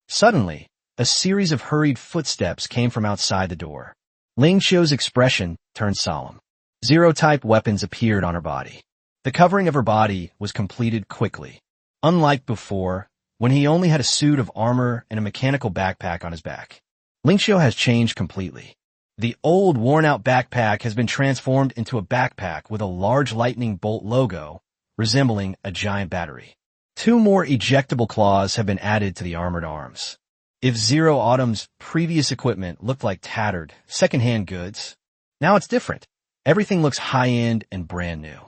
Suddenly, a series of hurried footsteps came from outside the door. Ling Xiao's expression turned solemn. Zero-type weapons appeared on her body. The covering of her body was completed quickly. Unlike before, when he only had a suit of armor and a mechanical backpack on his back. Ling Xiao has changed completely. The old, worn-out backpack has been transformed into a backpack with a large lightning bolt logo, resembling a giant battery. 2 more ejectable claws have been added to the armored arms. If Zero Autumn's previous equipment looked like tattered, second-hand goods, now it's different. Everything looks high-end and brand new.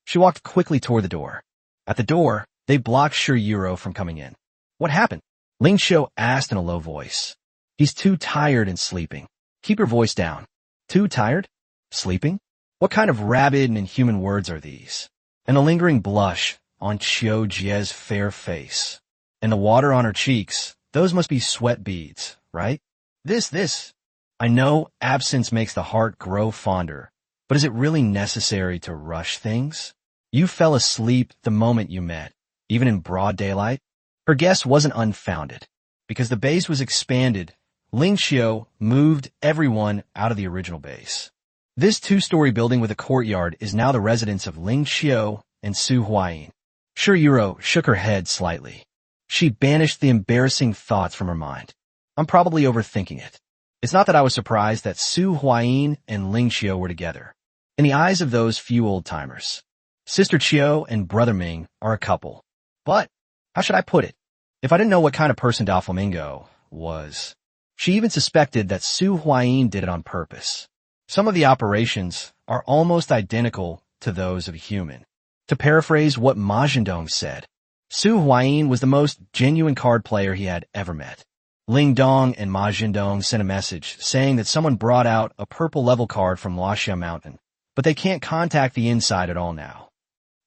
She walked quickly toward the door. At the door, they blocked Shiyuro from coming in. What happened? Ling Xiao asked in a low voice. He's too tired and sleeping. Keep your voice down. Too tired? Sleeping? What kind of rabid and inhuman words are these? And a lingering blush on Qiu Jie's fair face. And the water on her cheeks, those must be sweat beads, right? This. I know absence makes the heart grow fonder, but is it really necessary to rush things? You fell asleep the moment you met, even in broad daylight? Her guess wasn't unfounded. Because the base was expanded, Ling Xiao moved everyone out of the original base. This two-story building with a courtyard is now the residence of Ling Xiao and Su Huayin. Shiyuro shook her head slightly. She banished the embarrassing thoughts from her mind. I'm probably overthinking it. It's not that I was surprised that Su Huayin and Ling Xiao were together. In the eyes of those few old-timers, Sister Qiu and Brother Ming are a couple. But, how should I put it? If I didn't know what kind of person Doflamingo was, she even suspected that Su Huayin did it on purpose. Some of the operations are almost identical to those of a human. To paraphrase what Ma Zhendong said, Su Huayin was the most genuine card player he had ever met. Ling Dong and Ma Zhendong sent a message saying that someone brought out a purple level card from Luoxia Mountain, but they can't contact the inside at all now.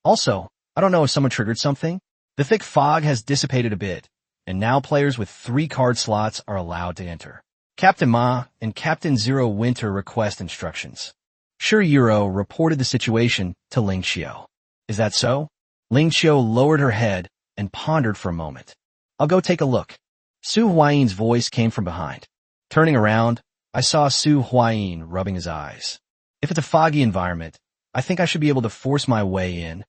Also, I don't know if someone triggered something. The thick fog has dissipated a bit, and now players with 3 card slots are allowed to enter. Captain Ma and Captain Zero Winter request instructions. Shiyuro reported the situation to Ling Xiao. Is that so? Ling Xiao lowered her head and pondered for a moment. I'll go take a look. Su Huayin's voice came from behind. Turning around, I saw Su Huayin rubbing his eyes. If it's a foggy environment, I think I should be able to force my way in.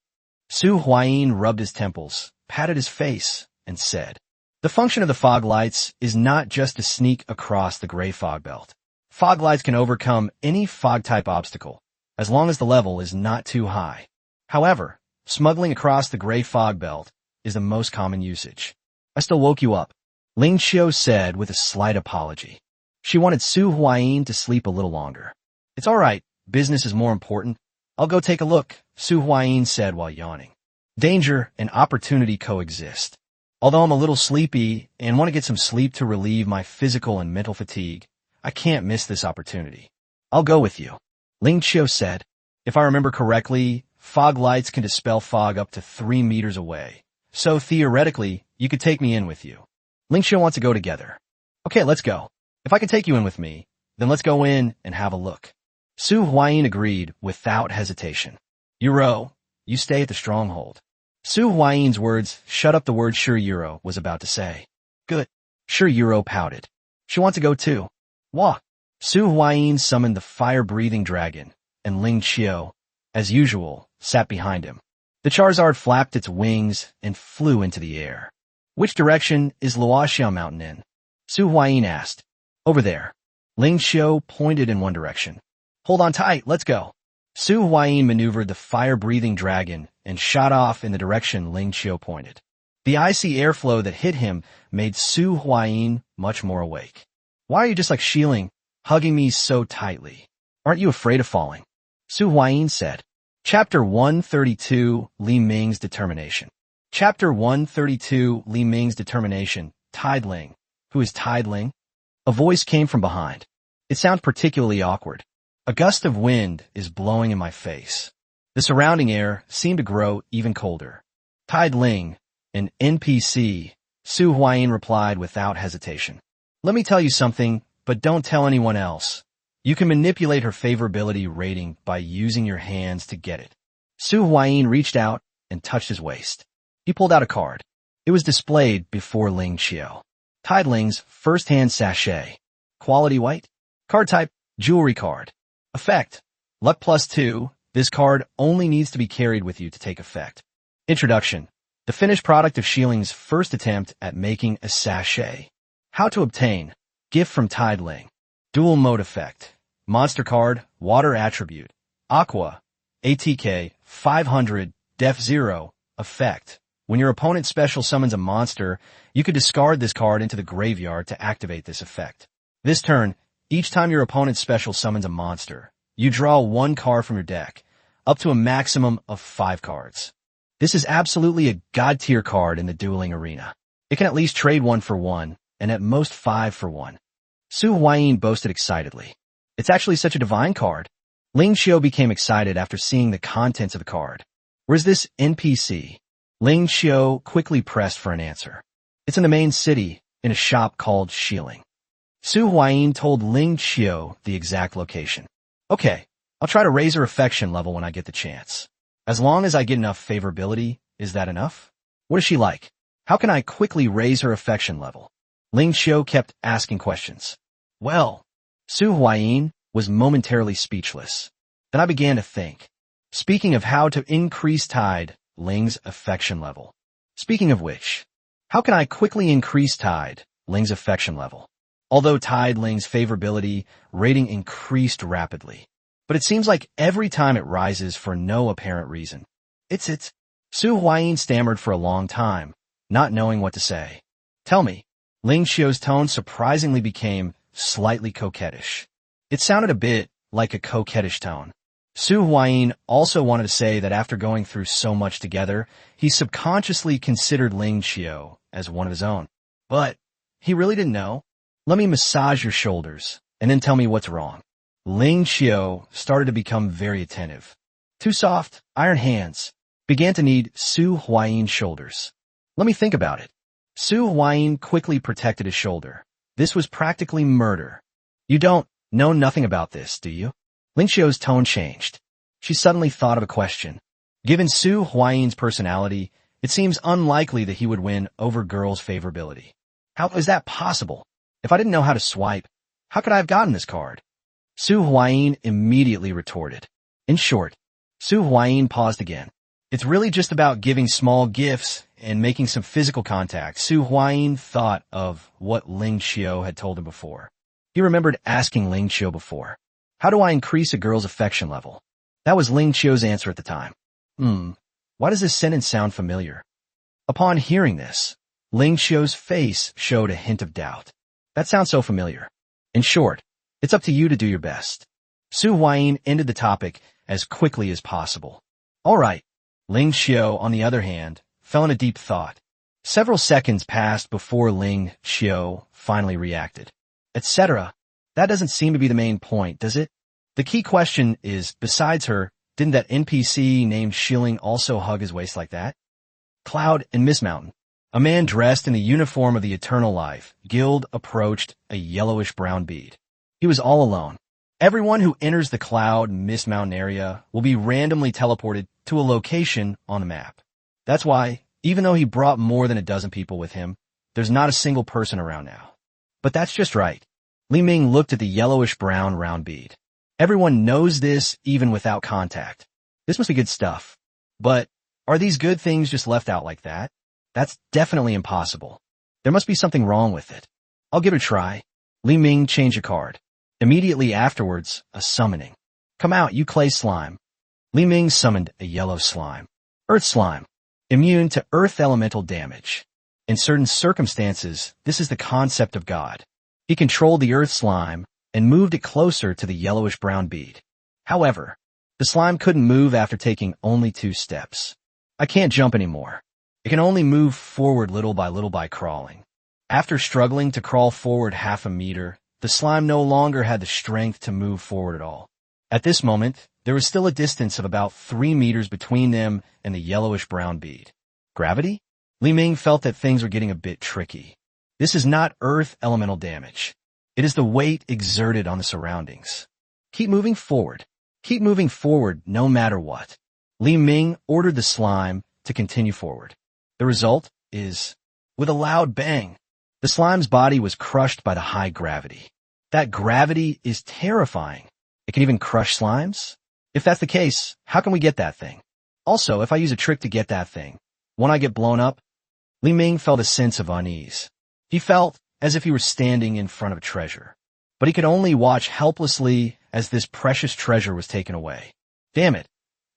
Su Huayin rubbed his temples, patted his face, and said, the function of the fog lights is not just to sneak across the gray fog belt. Fog lights can overcome any fog-type obstacle, as long as the level is not too high. However, smuggling across the gray fog belt is the most common usage. I still woke you up, Ling Xiao said with a slight apology. She wanted Su Huayin to sleep a little longer. It's all right, business is more important. I'll go take a look, Su Huayin said while yawning. Danger and opportunity coexist. Although I'm a little sleepy and want to get some sleep to relieve my physical and mental fatigue, I can't miss this opportunity. I'll go with you, Ling Xiao said. If I remember correctly, fog lights can dispel fog up to 3 meters away. So theoretically, you could take me in with you. Ling Xiao wants to go together. Okay, let's go. If I can take you in with me, then let's go in and have a look. Su Huayin agreed without hesitation. Yuro, you stay at the stronghold. Su Huayin's words shut up the word Shiyuro was about to say. Good. Shiyuro pouted. She wants to go too. Wah. Su Huayin summoned the fire-breathing dragon, and Ling Xiao, as usual, sat behind him. The Charizard flapped its wings and flew into the air. Which direction is Luoxia Mountain in? Su Huayin asked. Over there. Ling Xiao pointed in one direction. Hold on tight, let's go. Su Huayin maneuvered the fire-breathing dragon and shot off in the direction Ling Xiao pointed. The icy airflow that hit him made Su Huayin much more awake. Why are you just like Xiling, hugging me so tightly? Aren't you afraid of falling? Su Huayin said. Chapter 132, Li Ming's Determination. Chapter 132, Li Ming's Determination, Tideling. Who is Tideling? A voice came from behind. It sounds particularly awkward. A gust of wind is blowing in my face. The surrounding air seemed to grow even colder. Tideling, an NPC, Su Huayin replied without hesitation. Let me tell you something, but don't tell anyone else. You can manipulate her favorability rating by using your hands to get it. Su Huayin reached out and touched his waist. He pulled out a card. It was displayed before Ling Xiao. Tideling's first-hand sachet. Quality white. Card type, jewelry card. Effect, luck +2. This card only needs to be carried with you to take effect. Introduction, the finished product of Shiling's first attempt at making a sachet. How to obtain, gift from Tideling. Dual mode effect, monster card, water attribute. Aqua, ATK, 500, Def 0, effect. When your opponent special summons a monster, you can discard this card into the graveyard to activate this effect. This turn, each time your opponent special summons a monster, you draw 1 card from your deck, up to a maximum of 5 cards. This is absolutely a god-tier card in the dueling arena. It can at least trade 1 for 1, and at most 5 for 1. Su Huayin boasted excitedly. It's actually such a divine card. Ling Xiao became excited after seeing the contents of the card. Where's this NPC? Ling Xiao quickly pressed for an answer. It's in the main city, in a shop called Xiling. Su Huayin told Ling Xiao the exact location. Okay, I'll try to raise her affection level when I get the chance. As long as I get enough favorability, is that enough? What is she like? How can I quickly raise her affection level? Ling Xiao kept asking questions. Well, Su Huayin was momentarily speechless. Then I began to think. Speaking of how to increase Tide Ling's affection level. Speaking of which, how can I quickly increase Tide Ling's affection level? Although Tide Ling's favorability rating increased rapidly. But it seems like every time it rises for no apparent reason. It's. Su Huayin stammered for a long time, not knowing what to say. Tell me. Ling Xiao's tone surprisingly became slightly coquettish. It sounded a bit like a coquettish tone. Su Huayin also wanted to say that after going through so much together, he subconsciously considered Ling Xiao as one of his own. But he really didn't know. Let me massage your shoulders, and then tell me what's wrong. Ling Xiao started to become very attentive. Two soft, iron hands began to knead Su Huayin's shoulders. Let me think about it. Su Huayin quickly protected his shoulder. This was practically murder. You don't know nothing about this, do you? Ling Xiao's tone changed. She suddenly thought of a question. Given Su Huayin's personality, it seems unlikely that he would win over girls' favorability. How is that possible? If I didn't know how to swipe, how could I have gotten this card? Su Huayin immediately retorted. In short, Su Huayin paused again. It's really just about giving small gifts and making some physical contact. Su Huayin thought of what Ling Xiao had told him before. He remembered asking Ling Xiao before, how do I increase a girl's affection level? That was Ling Xiao's answer at the time. Why does this sentence sound familiar? Upon hearing this, Ling Xiao's face showed a hint of doubt. That sounds so familiar. In short, it's up to you to do your best. Su Huayin ended the topic as quickly as possible. All right. Ling Xiao, on the other hand, fell in a deep thought. Several seconds passed before Ling Xiao finally reacted. Etc. That doesn't seem to be the main point, does it? The key question is, besides her, didn't that NPC named Shilling also hug his waist like that? Cloud and Miss Mountain. A man dressed in the uniform of the Eternal Life Guild approached a yellowish-brown bead. He was all alone. Everyone who enters the Cloud and Miss Mountain area will be randomly teleported to a location on the map. That's why, even though he brought more than a dozen people with him, there's not a single person around now. But that's just right. Li Ming looked at the yellowish-brown round bead. Everyone knows this even without contact. This must be good stuff. But are these good things just left out like that? That's definitely impossible. There must be something wrong with it. I'll give it a try. Li Ming changed a card. Immediately afterwards, a summoning. Come out, you clay slime. Li Ming summoned a yellow slime. Earth slime. Immune to earth elemental damage. In certain circumstances, this is the concept of God. He controlled the earth slime and moved it closer to the yellowish-brown bead. However, the slime couldn't move after taking only 2 steps. I can't jump anymore. It can only move forward little by crawling. After struggling to crawl forward half a meter, the slime no longer had the strength to move forward at all. At this moment, there was still a distance of about 3 meters between them and the yellowish-brown bead. Gravity? Li Ming felt that things were getting a bit tricky. This is not earth elemental damage. It is the weight exerted on the surroundings. Keep moving forward. Keep moving forward no matter what. Li Ming ordered the slime to continue forward. The result is, with a loud bang, the slime's body was crushed by the high gravity. That gravity is terrifying. It can even crush slimes? If that's the case, how can we get that thing? Also, if I use a trick to get that thing, won't I get blown up? Li Ming felt a sense of unease. He felt as if he were standing in front of a treasure. But he could only watch helplessly as this precious treasure was taken away. Damn it,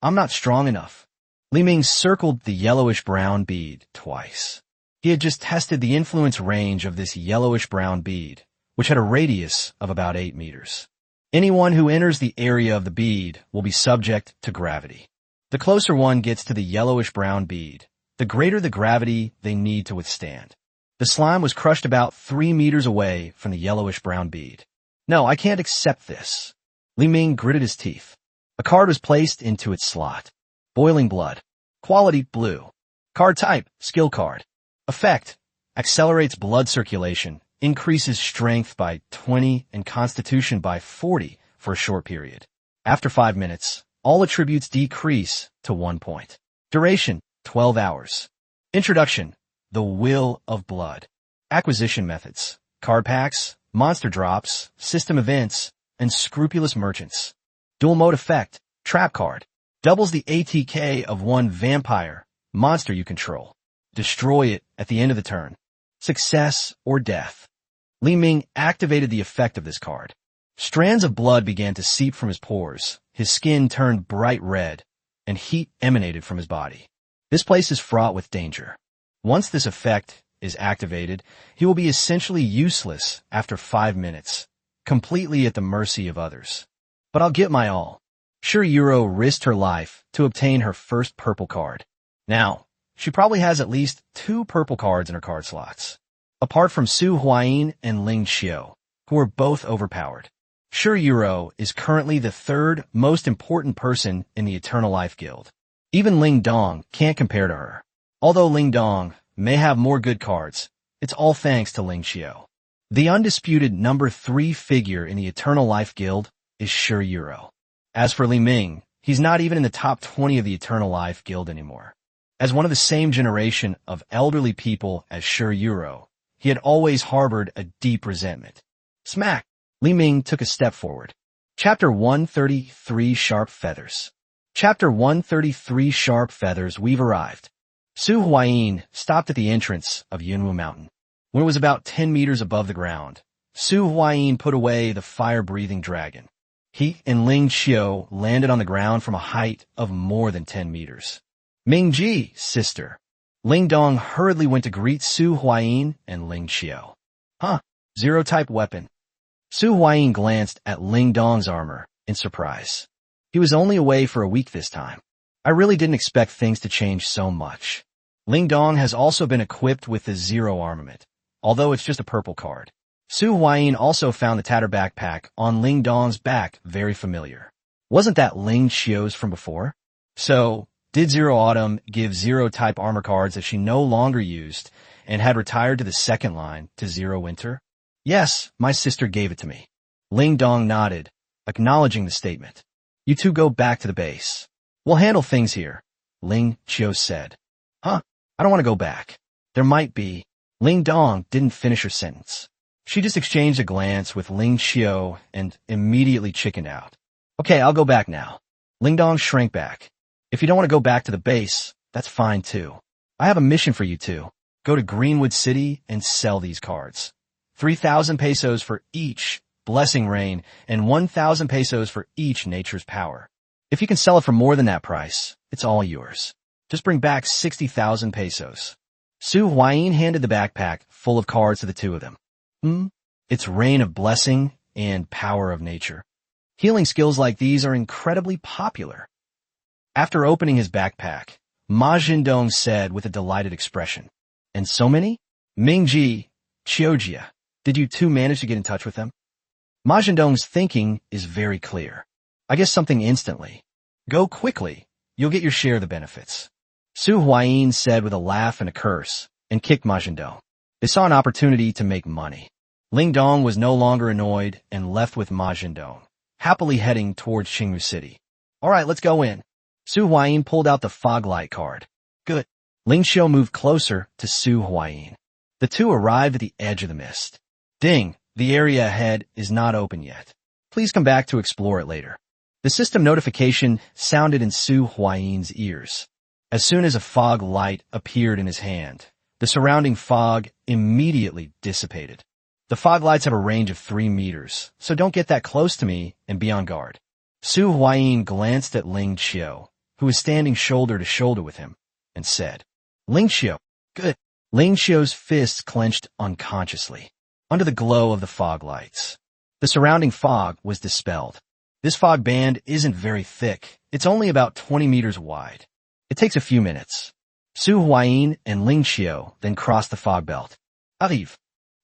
I'm not strong enough. Li Ming circled the yellowish-brown bead twice. He had just tested the influence range of this yellowish-brown bead, which had a radius of about 8 meters. Anyone who enters the area of the bead will be subject to gravity. The closer one gets to the yellowish-brown bead, the greater the gravity they need to withstand. The slime was crushed about 3 meters away from the yellowish-brown bead. No, I can't accept this. Li Ming gritted his teeth. A card was placed into its slot. Boiling blood. Quality blue. Card type, skill card. Effect, accelerates blood circulation, increases strength by 20 and constitution by 40 for a short period. After 5 minutes, all attributes decrease to 1 point. Duration, 12 hours. Introduction: The Will of Blood. Acquisition methods: card packs, monster drops, system events, and scrupulous merchants. Dual mode effect: trap card. Doubles the ATK of one vampire monster you control. Destroy it at the end of the turn. Success or death. Li Ming activated the effect of this card. Strands of blood began to seep from his pores, his skin turned bright red, and heat emanated from his body. This place is fraught with danger. Once this effect is activated, he will be essentially useless after 5 minutes, completely at the mercy of others. But I'll get my all. Shirayuro risked her life to obtain her first purple card. Now, she probably has at least 2 purple cards in her card slots. Apart from Su Huayin and Ling Xiao, who are both overpowered. Shirayuro is currently the 3rd most important person in the Eternal Life Guild. Even Ling Dong can't compare to her. Although Ling Dong may have more good cards, it's all thanks to Ling Xiao. The undisputed number 3 figure in the Eternal Life Guild is Shirayuro. As for Li Ming, he's not even in the top 20 of the Eternal Life Guild anymore. As one of the same generation of elderly people as Shirayuro, he had always harbored a deep resentment. Smack! Li Ming took a step forward. Chapter 133 Sharp Feathers. Chapter 133 Sharp Feathers. We've arrived. Su Huayin stopped at the entrance of Yunwu Mountain. When it was about 10 meters above the ground, Su Huayin put away the fire-breathing dragon. He and Ling Xiao landed on the ground from a height of more than 10 meters. Mingji, sister. Ling Dong hurriedly went to greet Su Huayin and Ling Xiao. Huh, zero-type weapon. Su Huayin glanced at Ling Dong's armor in surprise. He was only away for a week this time. I really didn't expect things to change so much. Ling Dong has also been equipped with the Zero armament, although it's just a purple card. Su Huayin also found the tattered backpack on Ling Dong's back very familiar. Wasn't that Ling Xiao's from before? So, did Zero Autumn give Zero-type armor cards that she no longer used and had retired to the second line to Zero Winter? Yes, my sister gave it to me. Ling Dong nodded, acknowledging the statement. You two go back to the base. We'll handle things here, Ling Xiao said. Huh? I don't want to go back. There might be. Ling Dong didn't finish her sentence. She just exchanged a glance with Ling Xiao and immediately chickened out. Okay, I'll go back now. Ling Dong shrank back. If you don't want to go back to the base, that's fine too. I have a mission for you two. Go to Greenwood City and sell these cards. 3,000 pesos for each Blessing Rain and 1,000 pesos for each Nature's Power. If you can sell it for more than that price, it's all yours. Just bring back 60,000 pesos. Su Huayin handed the backpack full of cards to the two of them. It's Rain of Blessing and Power of Nature. Healing skills like these are incredibly popular. After opening his backpack, Ma Jindong said with a delighted expression, And so many? Mingji, Qiujia, did you two manage to get in touch with them? Ma Jindong's thinking is very clear. I guess something instantly. Go quickly. You'll get your share of the benefits. Su Huayin said with a laugh and a curse, and kicked Ma Jindong. They saw an opportunity to make money. Ling Dong was no longer annoyed and left with Ma Jindong, happily heading towards Qingwu City. All right, let's go in. Su Huayin pulled out the fog light card. Good. Ling Xiao moved closer to Su Huayin. The two arrived at the edge of the mist. Ding, the area ahead is not open yet. Please come back to explore it later. The system notification sounded in Su Huayin's ears. As soon as a fog light appeared in his hand, the surrounding fog immediately dissipated. The fog lights have a range of 3 meters, so don't get that close to me and be on guard. Su Huayin glanced at Ling Xiao, who was standing shoulder to shoulder with him, and said, Ling Xiao, good. Ling Xiao's fists clenched unconsciously, under the glow of the fog lights. The surrounding fog was dispelled. This fog band isn't very thick. It's only about 20 meters wide. It takes a few minutes. Su Huayin and Ling Xiao then crossed the fog belt. Arrive.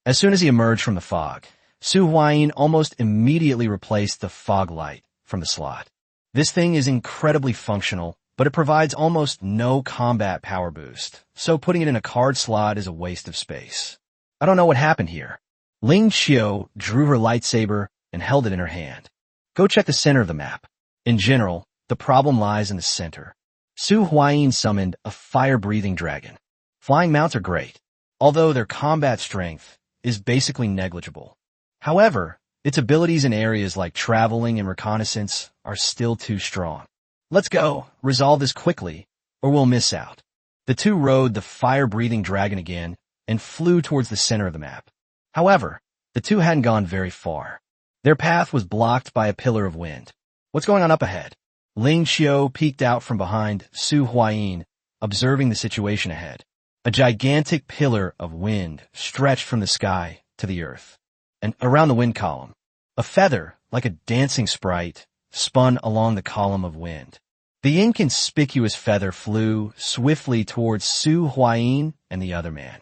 As soon as he emerged from the fog, Su Huayin almost immediately replaced the fog light from the slot. This thing is incredibly functional, but it provides almost no combat power boost, so putting it in a card slot is a waste of space. I don't know what happened here. Ling Xiao drew her lightsaber and held it in her hand. Go check the center of the map. In general, the problem lies in the center. Su Huayin summoned a fire-breathing dragon. Flying mounts are great, although their combat strength is basically negligible. However, its abilities in areas like traveling and reconnaissance are still too strong. Let's go, resolve this quickly, or we'll miss out. The two rode the fire-breathing dragon again and flew towards the center of the map. However, the two hadn't gone very far. Their path was blocked by a pillar of wind. What's going on up ahead? Ling Qiu peeked out from behind Su Huayin, observing the situation ahead. A gigantic pillar of wind stretched from the sky to the earth. And around the wind column, a feather, like a dancing sprite, spun along the column of wind. The inconspicuous feather flew swiftly towards Su Huayin and the other man.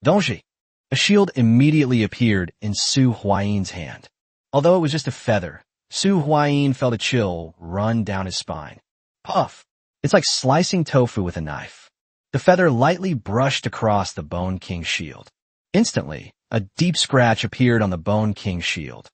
Dongji. A shield immediately appeared in Su Huayin's hand. Although it was just a feather, Su Huayin felt a chill run down his spine. Puff! It's like slicing tofu with a knife. The feather lightly brushed across the Bone King's shield. Instantly, a deep scratch appeared on the Bone King's shield.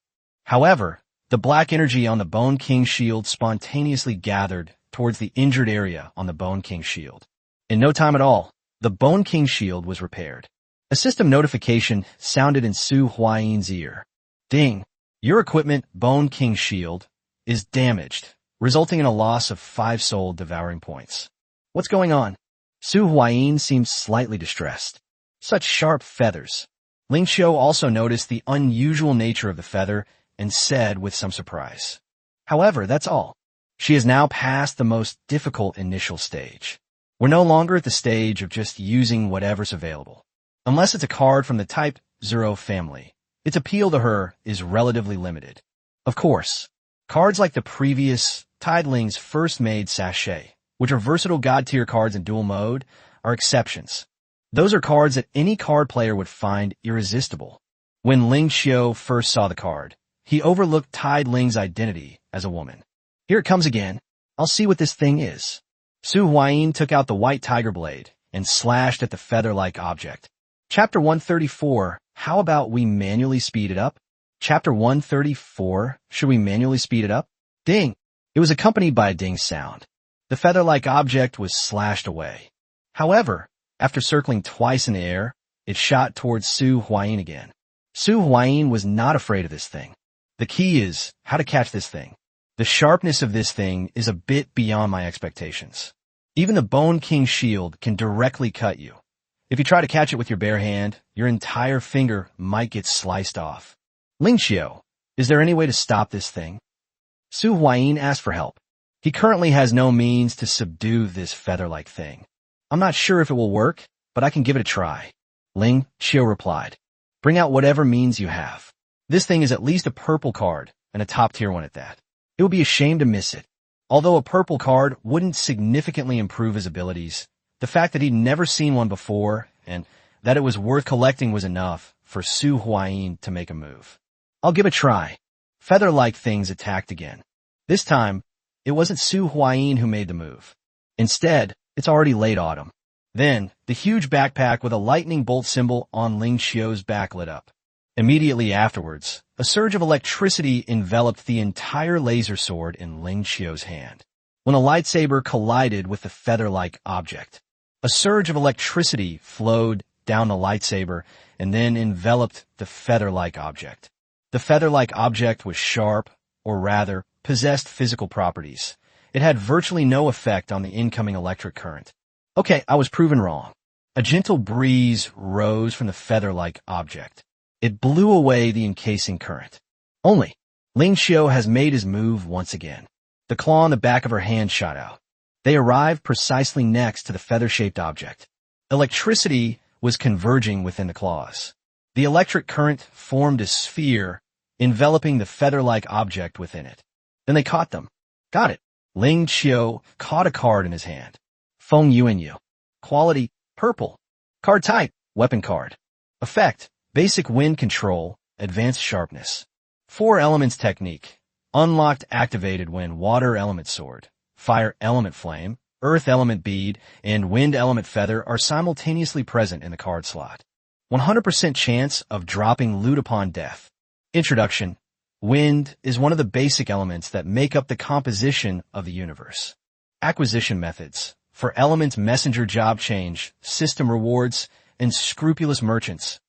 However, the black energy on the Bone King's shield spontaneously gathered towards the injured area on the Bone King's shield. In no time at all, the Bone King's shield was repaired. A system notification sounded in Su Huayin's ear. Ding! Your equipment, Bone King Shield, is damaged, resulting in a loss of 5 soul devouring points. What's going on? Su Huayin seemed slightly distressed. Such sharp feathers. Ling Qiu also noticed the unusual nature of the feather and said with some surprise. However, that's all. She has now passed the most difficult initial stage. We're no longer at the stage of just using whatever's available. Unless it's a card from the Type 0 family, its appeal to her is relatively limited. Of course, cards like the previous Tideling's first made sachet, which are versatile god-tier cards in dual mode, are exceptions. Those are cards that any card player would find irresistible. When Ling Qiu first saw the card, he overlooked Tideling's identity as a woman. Here it comes again. I'll see what this thing is. Su Huayin took out the white tiger blade and slashed at the feather-like object. Chapter 134, how about we manually speed it up? Chapter 134, should we manually speed it up? Ding! It was accompanied by a ding sound. The feather-like object was slashed away. However, after circling twice in the air, it shot towards Su Huayin again. Su Huayin was not afraid of this thing. The key is how to catch this thing. The sharpness of this thing is a bit beyond my expectations. Even the Bone King shield can directly cut you. If you try to catch it with your bare hand, your entire finger might get sliced off. Ling Qiu, is there any way to stop this thing? Su Huayin asked for help. He currently has no means to subdue this feather-like thing. I'm not sure if it will work, but I can give it a try. Ling Qiu replied. Bring out whatever means you have. This thing is at least a purple card, and a top-tier one at that. It would be a shame to miss it. Although a purple card wouldn't significantly improve his abilities, the fact that he'd never seen one before and that it was worth collecting was enough for Su Huayin to make a move. I'll give it a try. Feather-like things attacked again. This time, it wasn't Su Huayin who made the move. Instead, it's already late autumn. Then, the huge backpack with a lightning bolt symbol on Ling Qiu's back lit up. Immediately afterwards, a surge of electricity enveloped the entire laser sword in Ling Qiu's hand. When a lightsaber collided with the feather-like object, a surge of electricity flowed down the lightsaber and then enveloped the feather-like object. The feather-like object was sharp, or rather, possessed physical properties. It had virtually no effect on the incoming electric current. Okay, I was proven wrong. A gentle breeze rose from the feather-like object. It blew away the encasing current. Only, Ling Qiu has made his move once again. The claw on the back of her hand shot out. They arrived precisely next to the feather-shaped object. Electricity was converging within the claws. The electric current formed a sphere, enveloping the feather-like object within it. Then they caught them. Got it. Ling Qiu caught a card in his hand. Feng Yuanyu. Quality, purple. Card type, weapon card. Effect, basic wind control, advanced sharpness. 4 elements technique. Unlocked activated when water element sword, fire element flame, earth element bead, and wind element feather are simultaneously present in the card slot. 100% chance of dropping loot upon death. Introduction. Wind is one of the basic elements that make up the composition of the universe. Acquisition methods. for Element Messenger job change, system rewards, and scrupulous merchants.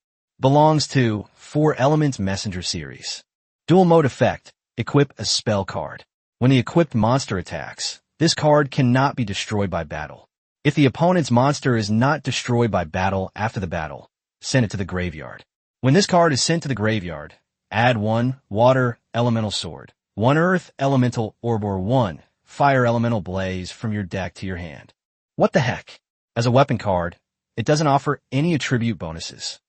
Belongs to 4 Element Messenger series. Dual mode effect. Equip a spell card. When the equipped monster attacks, this card cannot be destroyed by battle. If the opponent's monster is not destroyed by battle after the battle, send it to the graveyard. When this card is sent to the graveyard, add 1 Water Elemental Sword, 1 Earth Elemental Orb, or 1 Fire Elemental Blaze from your deck to your hand. What the heck? As a weapon card, it doesn't offer any attribute bonuses.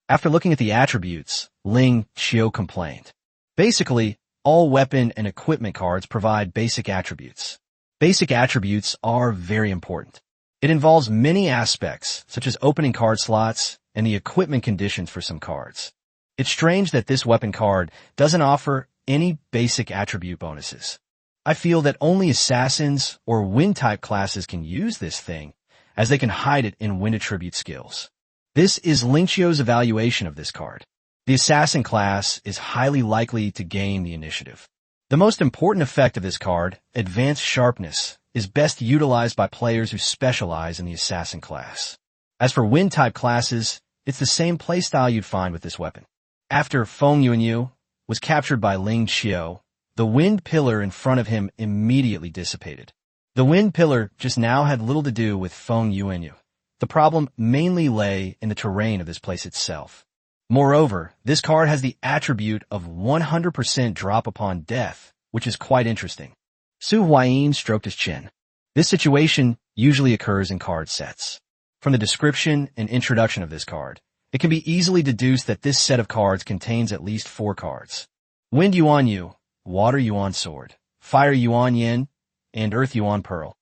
After looking at the attributes, Ling Qiu complained. Basically, all weapon and equipment cards provide basic attributes. Basic attributes are very important. It involves many aspects, such as opening card slots and the equipment conditions for some cards. It's strange that this weapon card doesn't offer any basic attribute bonuses. I feel that only assassins or wind-type classes can use this thing, as they can hide it in wind attribute skills. This is Ling Qiu's evaluation of this card. The assassin class is highly likely to gain the initiative. The most important effect of this card, Advanced Sharpness, is best utilized by players who specialize in the assassin class. As for wind-type classes, it's the same playstyle you'd find with this weapon. After Feng Yuanyu was captured by Ling Qiu, the wind pillar in front of him immediately dissipated. The wind pillar just now had little to do with Feng Yuanyu. The problem mainly lay in the terrain of this place itself. Moreover, this card has the attribute of 100% drop upon death, which is quite interesting. Su Huayin stroked his chin. This situation usually occurs in card sets. From the description and introduction of this card, it can be easily deduced that this set of cards contains at least 4 cards. Wind Yuan Yu, Water Yuan Sword, Fire Yuan Yin, and Earth Yuan Pearl.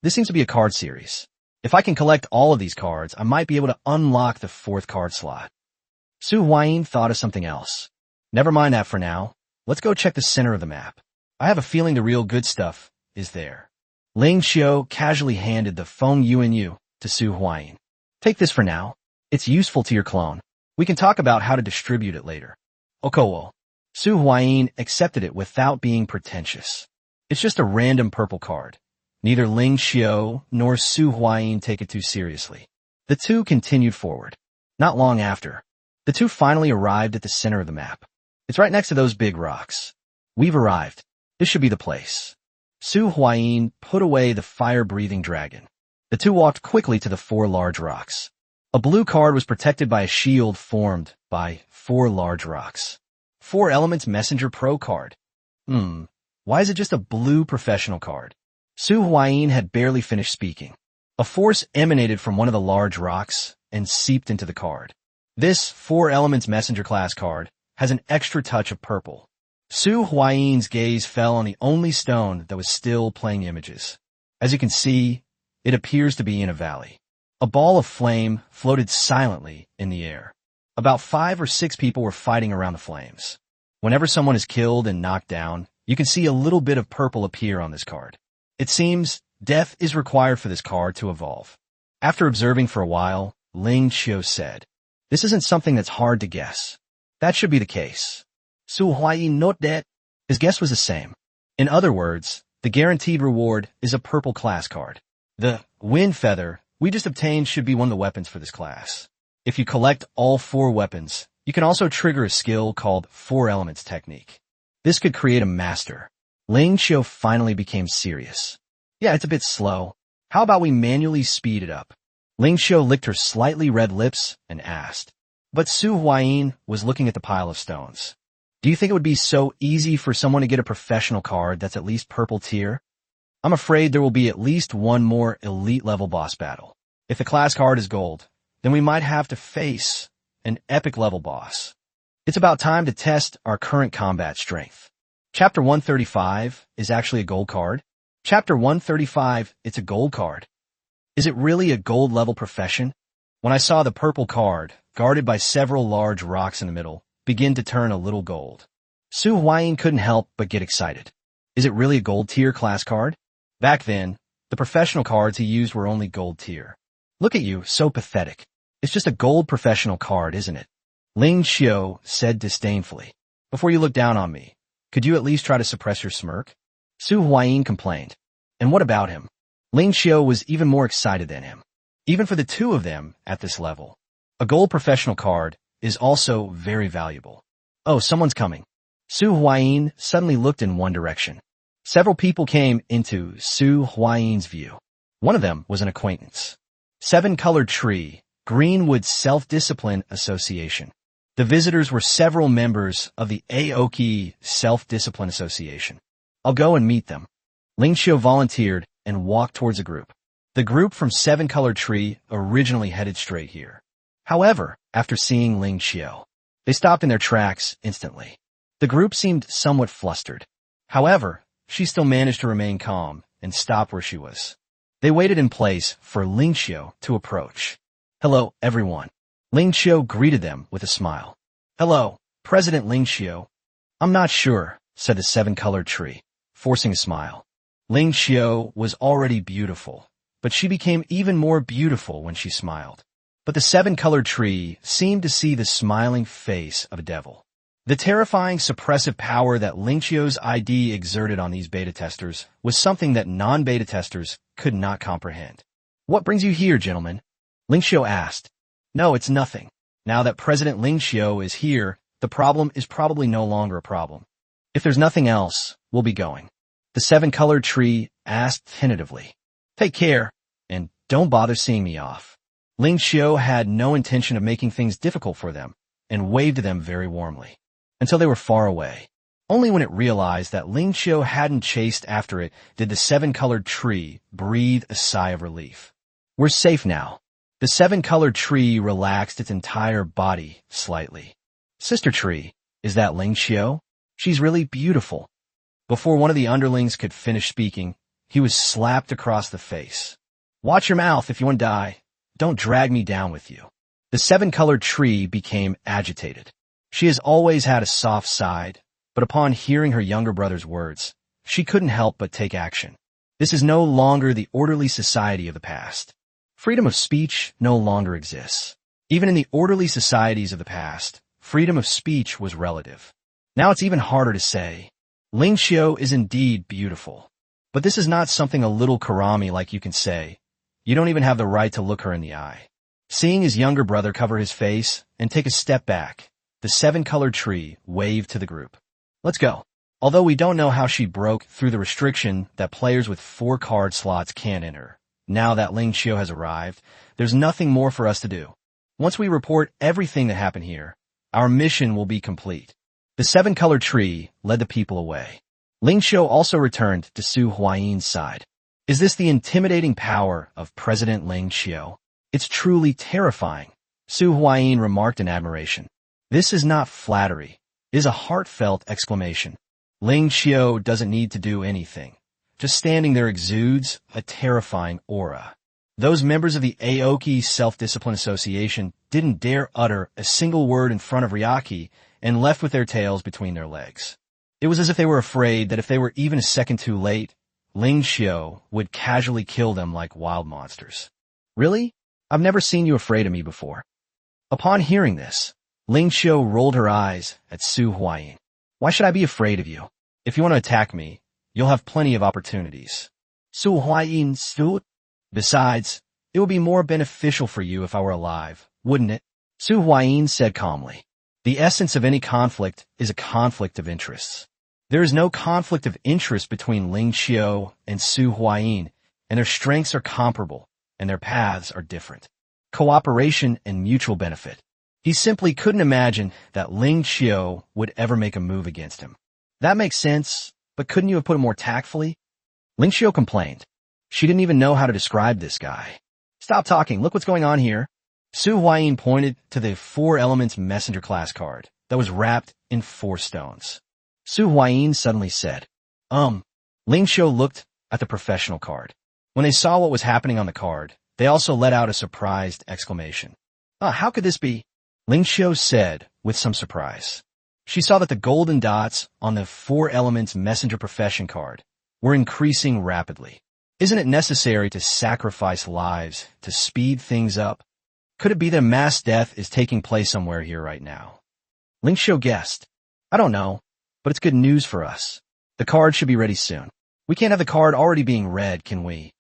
This seems to be a card series. If I can collect all of these cards, I might be able to unlock the 4th card slot. Su Huayin thought of something else. Never mind that for now. Let's go check the center of the map. I have a feeling the real good stuff is there. Ling Qiu casually handed the Feng Yuanyu to Su Huayin. Take this for now. It's useful to your clone. We can talk about how to distribute it later. Okowo. Su Huayin accepted it without being pretentious. It's just a random purple card. Neither Ling Qiu nor Su Huayin take it too seriously. The two continued forward. Not long after, the two finally arrived at the center of the map. It's right next to those big rocks. We've arrived. This should be the place. Su Huayin put away the fire-breathing dragon. The two walked quickly to the 4 large rocks. A blue card was protected by a shield formed by 4 large rocks. 4 Elements Messenger Pro card. Why is it just a blue professional card? Su Huayin had barely finished speaking. A force emanated from one of the large rocks and seeped into the card. This 4 Elements Messenger class card has an extra touch of purple. Su Huayin's gaze fell on the only stone that was still playing images. As you can see, it appears to be in a valley. A ball of flame floated silently in the air. About 5 or 6 people were fighting around the flames. Whenever someone is killed and knocked down, you can see a little bit of purple appear on this card. It seems death is required for this card to evolve. After observing for a while, Ling Qiu said, "This isn't something that's hard to guess. That should be the case." Su Huayin noted that his guess was the same. In other words, the guaranteed reward is a purple class card. The wind feather we just obtained should be one of the weapons for this class. If you collect all 4 weapons, you can also trigger a skill called 4 Elements Technique. This could create a master. Ling Qiu finally became serious. Yeah, it's a bit slow. How about we manually speed it up? Ling Qiu licked her slightly red lips and asked. But Su Huayin was looking at the pile of stones. Do you think it would be so easy for someone to get a professional card that's at least purple tier? I'm afraid there will be at least one more elite level boss battle. If the class card is gold, then we might have to face an epic level boss. It's about time to test our current combat strength. Chapter 135 is actually a gold card. Chapter 135, it's a gold card. Is it really a gold level profession? When I saw the purple card, guarded by several large rocks in the middle, begin to turn a little gold, Su Huayin couldn't help but get excited. Is it really a gold tier class card? Back then, the professional cards he used were only gold tier. Look at you, so pathetic. It's just a gold professional card, isn't it? Ling Qiu said disdainfully. Before you look down on me, could you at least try to suppress your smirk? Su Huayin complained. And what about him? Ling Xiao was even more excited than him. Even for the two of them at this level, a gold professional card is also very valuable. Oh, someone's coming. Su Huayin suddenly looked in one direction. Several people came into Su Huayin's view. One of them was an acquaintance. Seven-Colored Tree, Greenwood Self-Discipline Association. The visitors were several members of the Aoki Self-Discipline Association. I'll go and meet them. Ling Xiao volunteered and walked towards a group. The group from Seven-Colored Tree originally headed straight here. However, after seeing Ling Xiao, they stopped in their tracks instantly. The group seemed somewhat flustered. However, she still managed to remain calm and stop where she was. They waited in place for Ling Xiao to approach. Hello, everyone. Ling Xiao greeted them with a smile. Hello, President Ling Xiao. I'm not sure, said the Seven-Colored Tree, forcing a smile. Ling Xiao was already beautiful, but she became even more beautiful when she smiled. But the Seven-Colored Tree seemed to see the smiling face of a devil. The terrifying suppressive power that Ling Xiao's ID exerted on these beta testers was something that non-beta testers could not comprehend. What brings you here, gentlemen? Ling Xiao asked. No, it's nothing. Now that President Ling Xiao is here, the problem is probably no longer a problem. If there's nothing else, we'll be going. The Seven-Colored Tree asked tentatively. Take care, and don't bother seeing me off. Ling Xiao had no intention of making things difficult for them, and waved to them very warmly, until they were far away. Only when it realized that Ling Xiao hadn't chased after it did the Seven-Colored Tree breathe a sigh of relief. We're safe now. The Seven-Colored Tree relaxed its entire body slightly. Sister Tree, is that Ling Xiao? She's really beautiful. Before one of the underlings could finish speaking, he was slapped across the face. Watch your mouth if you want to die. Don't drag me down with you. The Seven-Colored Tree became agitated. She has always had a soft side, but upon hearing her younger brother's words, she couldn't help but take action. This is no longer the orderly society of the past. Freedom of speech no longer exists. Even in the orderly societies of the past, freedom of speech was relative. Now it's even harder to say. Ling Xiao is indeed beautiful. But this is not something a little Karami like you can say. You don't even have the right to look her in the eye. Seeing his younger brother cover his face and take a step back, the Seven-Colored Tree waved to the group. Let's go. Although we don't know how she broke through the restriction that players with 4 card slots can't enter, now that Ling Xiao has arrived, there's nothing more for us to do. Once we report everything that happened here, our mission will be complete. The Seven-Colored Tree led the people away. Ling Xiao also returned to Su Huayin's side. Is this the intimidating power of President Ling Xiao? It's truly terrifying, Su Huayin remarked in admiration. This is not flattery. It is a heartfelt exclamation. Ling Xiao doesn't need to do anything. Just standing there exudes a terrifying aura. Those members of the Aoki Self-Discipline Association didn't dare utter a single word in front of Ryaki and left with their tails between their legs. It was as if they were afraid that if they were even a second too late, Ling Xiao would casually kill them like wild monsters. Really? I've never seen you afraid of me before. Upon hearing this, Ling Xiao rolled her eyes at Su Huayin. Why should I be afraid of you? If you want to attack me, you'll have plenty of opportunities. Su Huayin stood. Besides, it would be more beneficial for you if I were alive, wouldn't it? Su Huayin said calmly. The essence of any conflict is a conflict of interests. There is no conflict of interest between Ling Xiao and Su Huayin, and their strengths are comparable, and their paths are different. Cooperation and mutual benefit. He simply couldn't imagine that Ling Xiao would ever make a move against him. That makes sense, but couldn't you have put it more tactfully? Ling Xiao complained. She didn't even know how to describe this guy. Stop talking, look what's going on here. Su Huayin pointed to the 4 Elements Messenger class card that was wrapped in 4 stones. Su Huayin suddenly said, Ling Xiao looked at the professional card. When they saw what was happening on the card, they also let out a surprised exclamation. How could this be? Ling Xiao said with some surprise. She saw that the golden dots on the 4 Elements Messenger Profession card were increasing rapidly. Isn't it necessary to sacrifice lives to speed things up? Could it be that mass death is taking place somewhere here right now? Ling Xiao guessed. I don't know, but it's good news for us. The card should be ready soon. We can't have the card already being read, can we?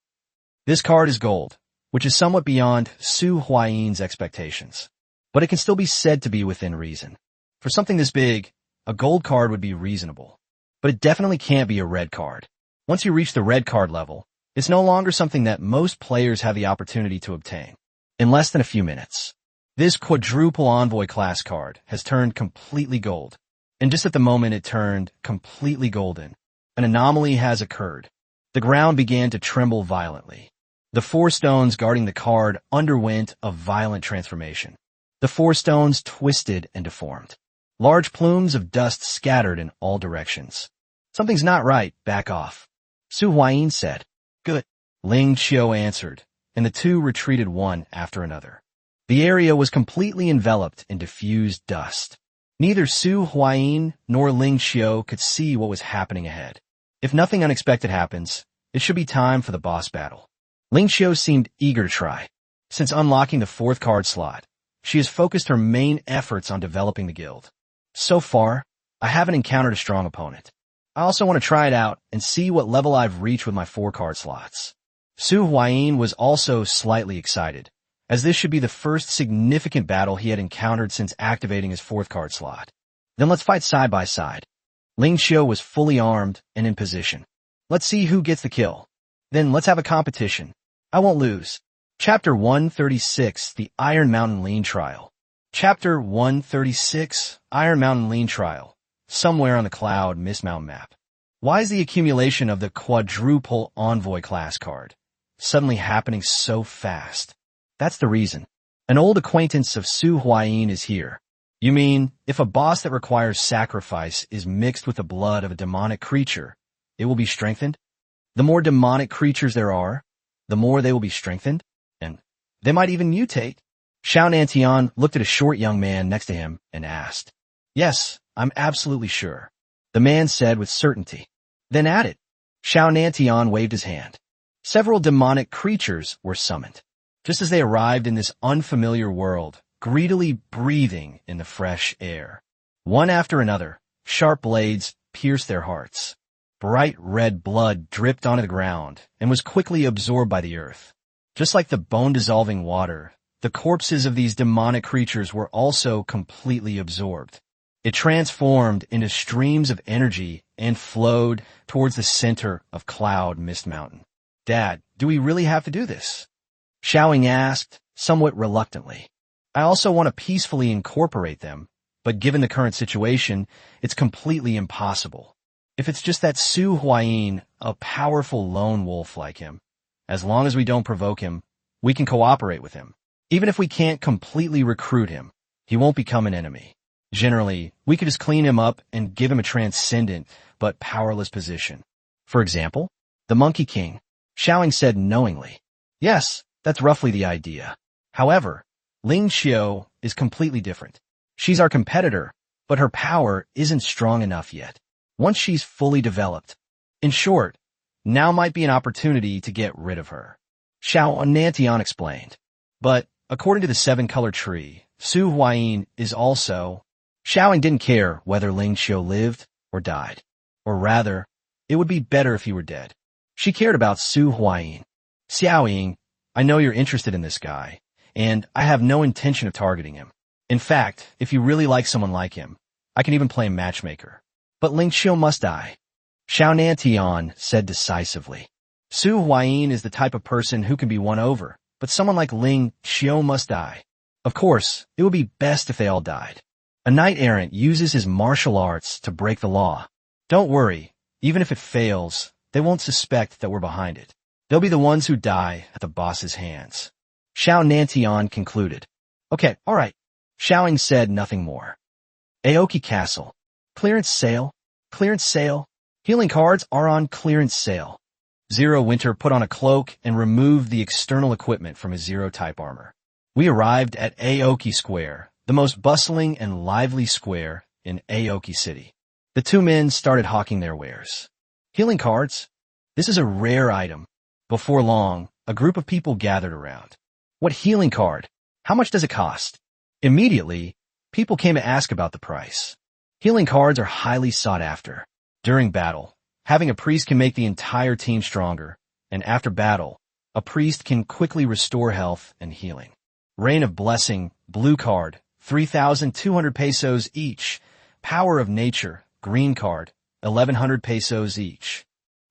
This card is gold, which is somewhat beyond Su Huayin's expectations. But it can still be said to be within reason. For something this big, a gold card would be reasonable. But it definitely can't be a red card. Once you reach the red card level, it's no longer something that most players have the opportunity to obtain. In less than a few minutes, this quadruple envoy class card has turned completely gold. And just at the moment it turned completely golden, an anomaly has occurred. The ground began to tremble violently. The 4 stones guarding the card underwent a violent transformation. The 4 stones twisted and deformed. Large plumes of dust scattered in all directions. Something's not right, back off. Su Huayin said. Good. Ling Qiu answered, and the two retreated one after another. The area was completely enveloped in diffused dust. Neither Su Huayin nor Ling Qiu could see what was happening ahead. If nothing unexpected happens, it should be time for the boss battle. Ling Qiu seemed eager to try. Since unlocking the 4th card slot, she has focused her main efforts on developing the guild. So far, I haven't encountered a strong opponent. I also want to try it out and see what level I've reached with my 4 card slots. Su Huayin was also slightly excited, as this should be the first significant battle he had encountered since activating his 4th card slot. Then let's fight side by side. Ling Qiu was fully armed and in position. Let's see who gets the kill. Then let's have a competition. I won't lose. Chapter 136, The Iron Mountain Lien Trial. Chapter 136, Iron Mountain Lien Trial. Somewhere on the Cloud Mist Mountain map. Why is the accumulation of the quadruple envoy class card suddenly happening so fast? That's the reason. An old acquaintance of Su Huayin is here. You mean, if a boss that requires sacrifice is mixed with the blood of a demonic creature, it will be strengthened? The more demonic creatures there are, the more they will be strengthened, and they might even mutate. Xiao Nantian looked at a short young man next to him and asked. Yes, I'm absolutely sure. The man said with certainty. Then add it. Xiao Nantian waved his hand. Several demonic creatures were summoned. Just as they arrived in this unfamiliar world, greedily breathing in the fresh air. One after another, sharp blades pierced their hearts. Bright red blood dripped onto the ground and was quickly absorbed by the earth. Just like the bone-dissolving water, the corpses of these demonic creatures were also completely absorbed. It transformed into streams of energy and flowed towards the center of Cloud Mist Mountain. Dad, do we really have to do this? Xiaoying asked, somewhat reluctantly. I also want to peacefully incorporate them, but given the current situation, it's completely impossible. If it's just that Su Huayin, a powerful lone wolf like him, as long as we don't provoke him, we can cooperate with him. Even if we can't completely recruit him, he won't become an enemy. Generally, we could just clean him up and give him a transcendent but powerless position. For example, the Monkey King. Xiaoying said knowingly. Yes, that's roughly the idea. However, Ling Qiu is completely different. She's our competitor, but her power isn't strong enough yet. Once she's fully developed. In short, now might be an opportunity to get rid of her. Xiao Nantian explained. But, according to the 7-color tree, Su Huayin is also... Xiaoying didn't care whether Ling Qiu lived or died. Or rather, it would be better if he were dead. She cared about Su Huayin. Xiaoying, I know you're interested in this guy, and I have no intention of targeting him. In fact, if you really like someone like him, I can even play matchmaker. But Ling Qiu must die. Xiao Nantian said decisively. Su Huayin is the type of person who can be won over, but someone like Ling Qiu must die. Of course, it would be best if they all died. A knight-errant uses his martial arts to break the law. Don't worry, even if it fails, they won't suspect that we're behind it. They'll be the ones who die at the boss's hands. Xiao Nantian concluded. Okay, alright. Xiaoying said nothing more. Aoki Castle. Clearance sale. Clearance sale. Healing cards are on clearance sale. Zero Winter put on a cloak and removed the external equipment from his Zero-type armor. We arrived at Aoki Square, the most bustling and lively square in Aoki City. The two men started hawking their wares. Healing cards? This is a rare item. Before long, a group of people gathered around. What healing card? How much does it cost? Immediately, people came to ask about the price. Healing cards are highly sought after. During battle, having a priest can make the entire team stronger, and after battle, A priest can quickly restore health and healing. Rain of Blessing, blue card, 3,200 pesos each. Power of Nature, green card, 1,100 pesos each.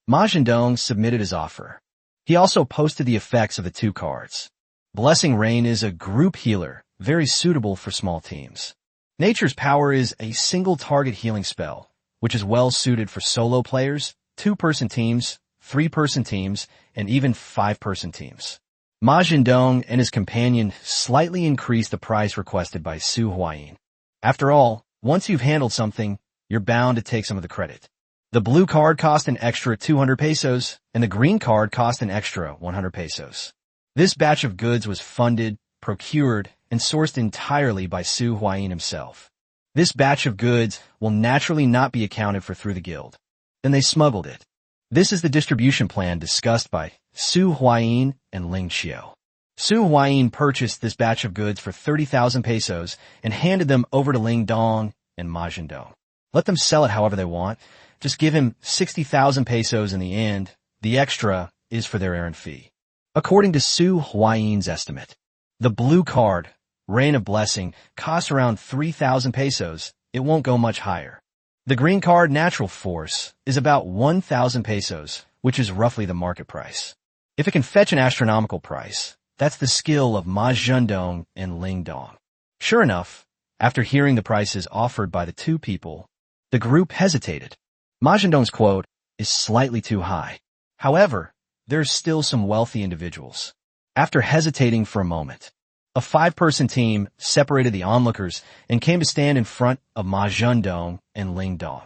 Ma Zhendong submitted his offer. He also posted the effects of the two cards. Blessing Rain is a group healer, very suitable for small teams. Nature's Power is a single target healing spell, which is well suited for solo players, 2-person teams, 3-person teams, and even 5-person teams. Ma Zhendong and his companion slightly increased the price requested by Su Huayin. After all, once you've handled something, you're bound to take some of the credit. The blue card cost an extra 200 pesos, and the green card cost an extra 100 pesos. This batch of goods was funded, procured, and sourced entirely by Su Huayin himself. This batch of goods will naturally not be accounted for through the guild. Then they smuggled it. This is the distribution plan discussed by Su Huayin and Ling Qiu. Su Huayin purchased this batch of goods for 30,000 pesos and handed them over to Ling Dong and Ma Zhendong. Let them sell it however they want. Just give him 60,000 pesos in the end. The extra is for their errand fee. According to Su Huayin's estimate, the blue card, Rain of Blessing, costs around 3,000 pesos. It won't go much higher. The green card, Natural Force, is about 1,000 pesos, which is roughly the market price. If it can fetch an astronomical price, that's the skill of Ma Zhendong and Ling Dong. Sure enough, after hearing the prices offered by the two people, the group hesitated. Ma Zhendong's quote is slightly too high. However, there's still some wealthy individuals. After hesitating for a moment, a 5-person team separated the onlookers and came to stand in front of Ma Zhendong and Ling Dong.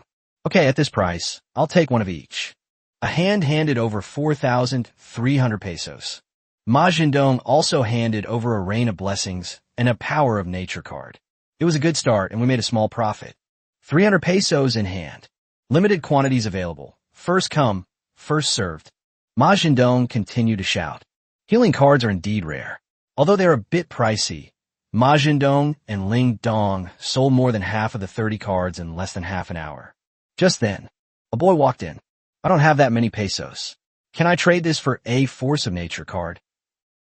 Okay, at this price, I'll take one of each. A hand handed over 4,300 pesos. Ma Zhendong also handed over a Rain of Blessings and a Power of Nature card. It was a good start and we made a small profit. 300 pesos in hand. Limited quantities available. First come, first served. Ma Zhendong continued to shout. Healing cards are indeed rare. Although they're a bit pricey, Ma Zhendong and Ling Dong sold more than half of the 30 cards in less than half an hour. Just then, a boy walked in. I don't have that many pesos. Can I trade this for a Force of Nature card?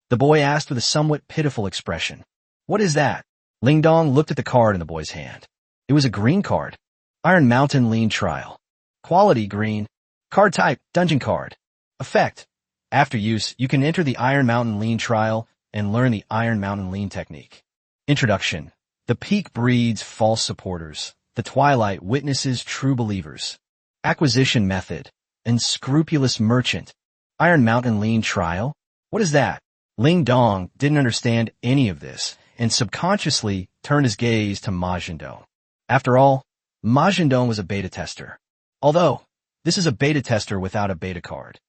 The boy asked with a somewhat pitiful expression. What is that? Ling Dong looked at the card in the boy's hand. It was a green card. Iron Mountain Lean Trial. Quality green. Card type, dungeon card. Effect. After use, you can enter the Iron Mountain Lean Trial and learn the Iron Mountain Lean technique. Introduction. The peak breeds false supporters. The twilight witnesses true believers. Acquisition method. Unscrupulous merchant. Iron Mountain Lean Trial? What is that? Ling Dong didn't understand any of this and subconsciously turned his gaze to Ma Zhendong. After all, Ma Zhendong was a beta tester. Although, this is a beta tester without a beta card.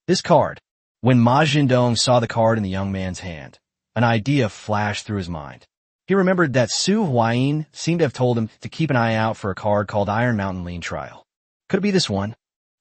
This card. When Ma Zhendong saw the card in the young man's hand, an idea flashed through his mind. He remembered that Su Huayin seemed to have told him to keep an eye out for a card called Iron Mountain Lean Trial. Could it be this one?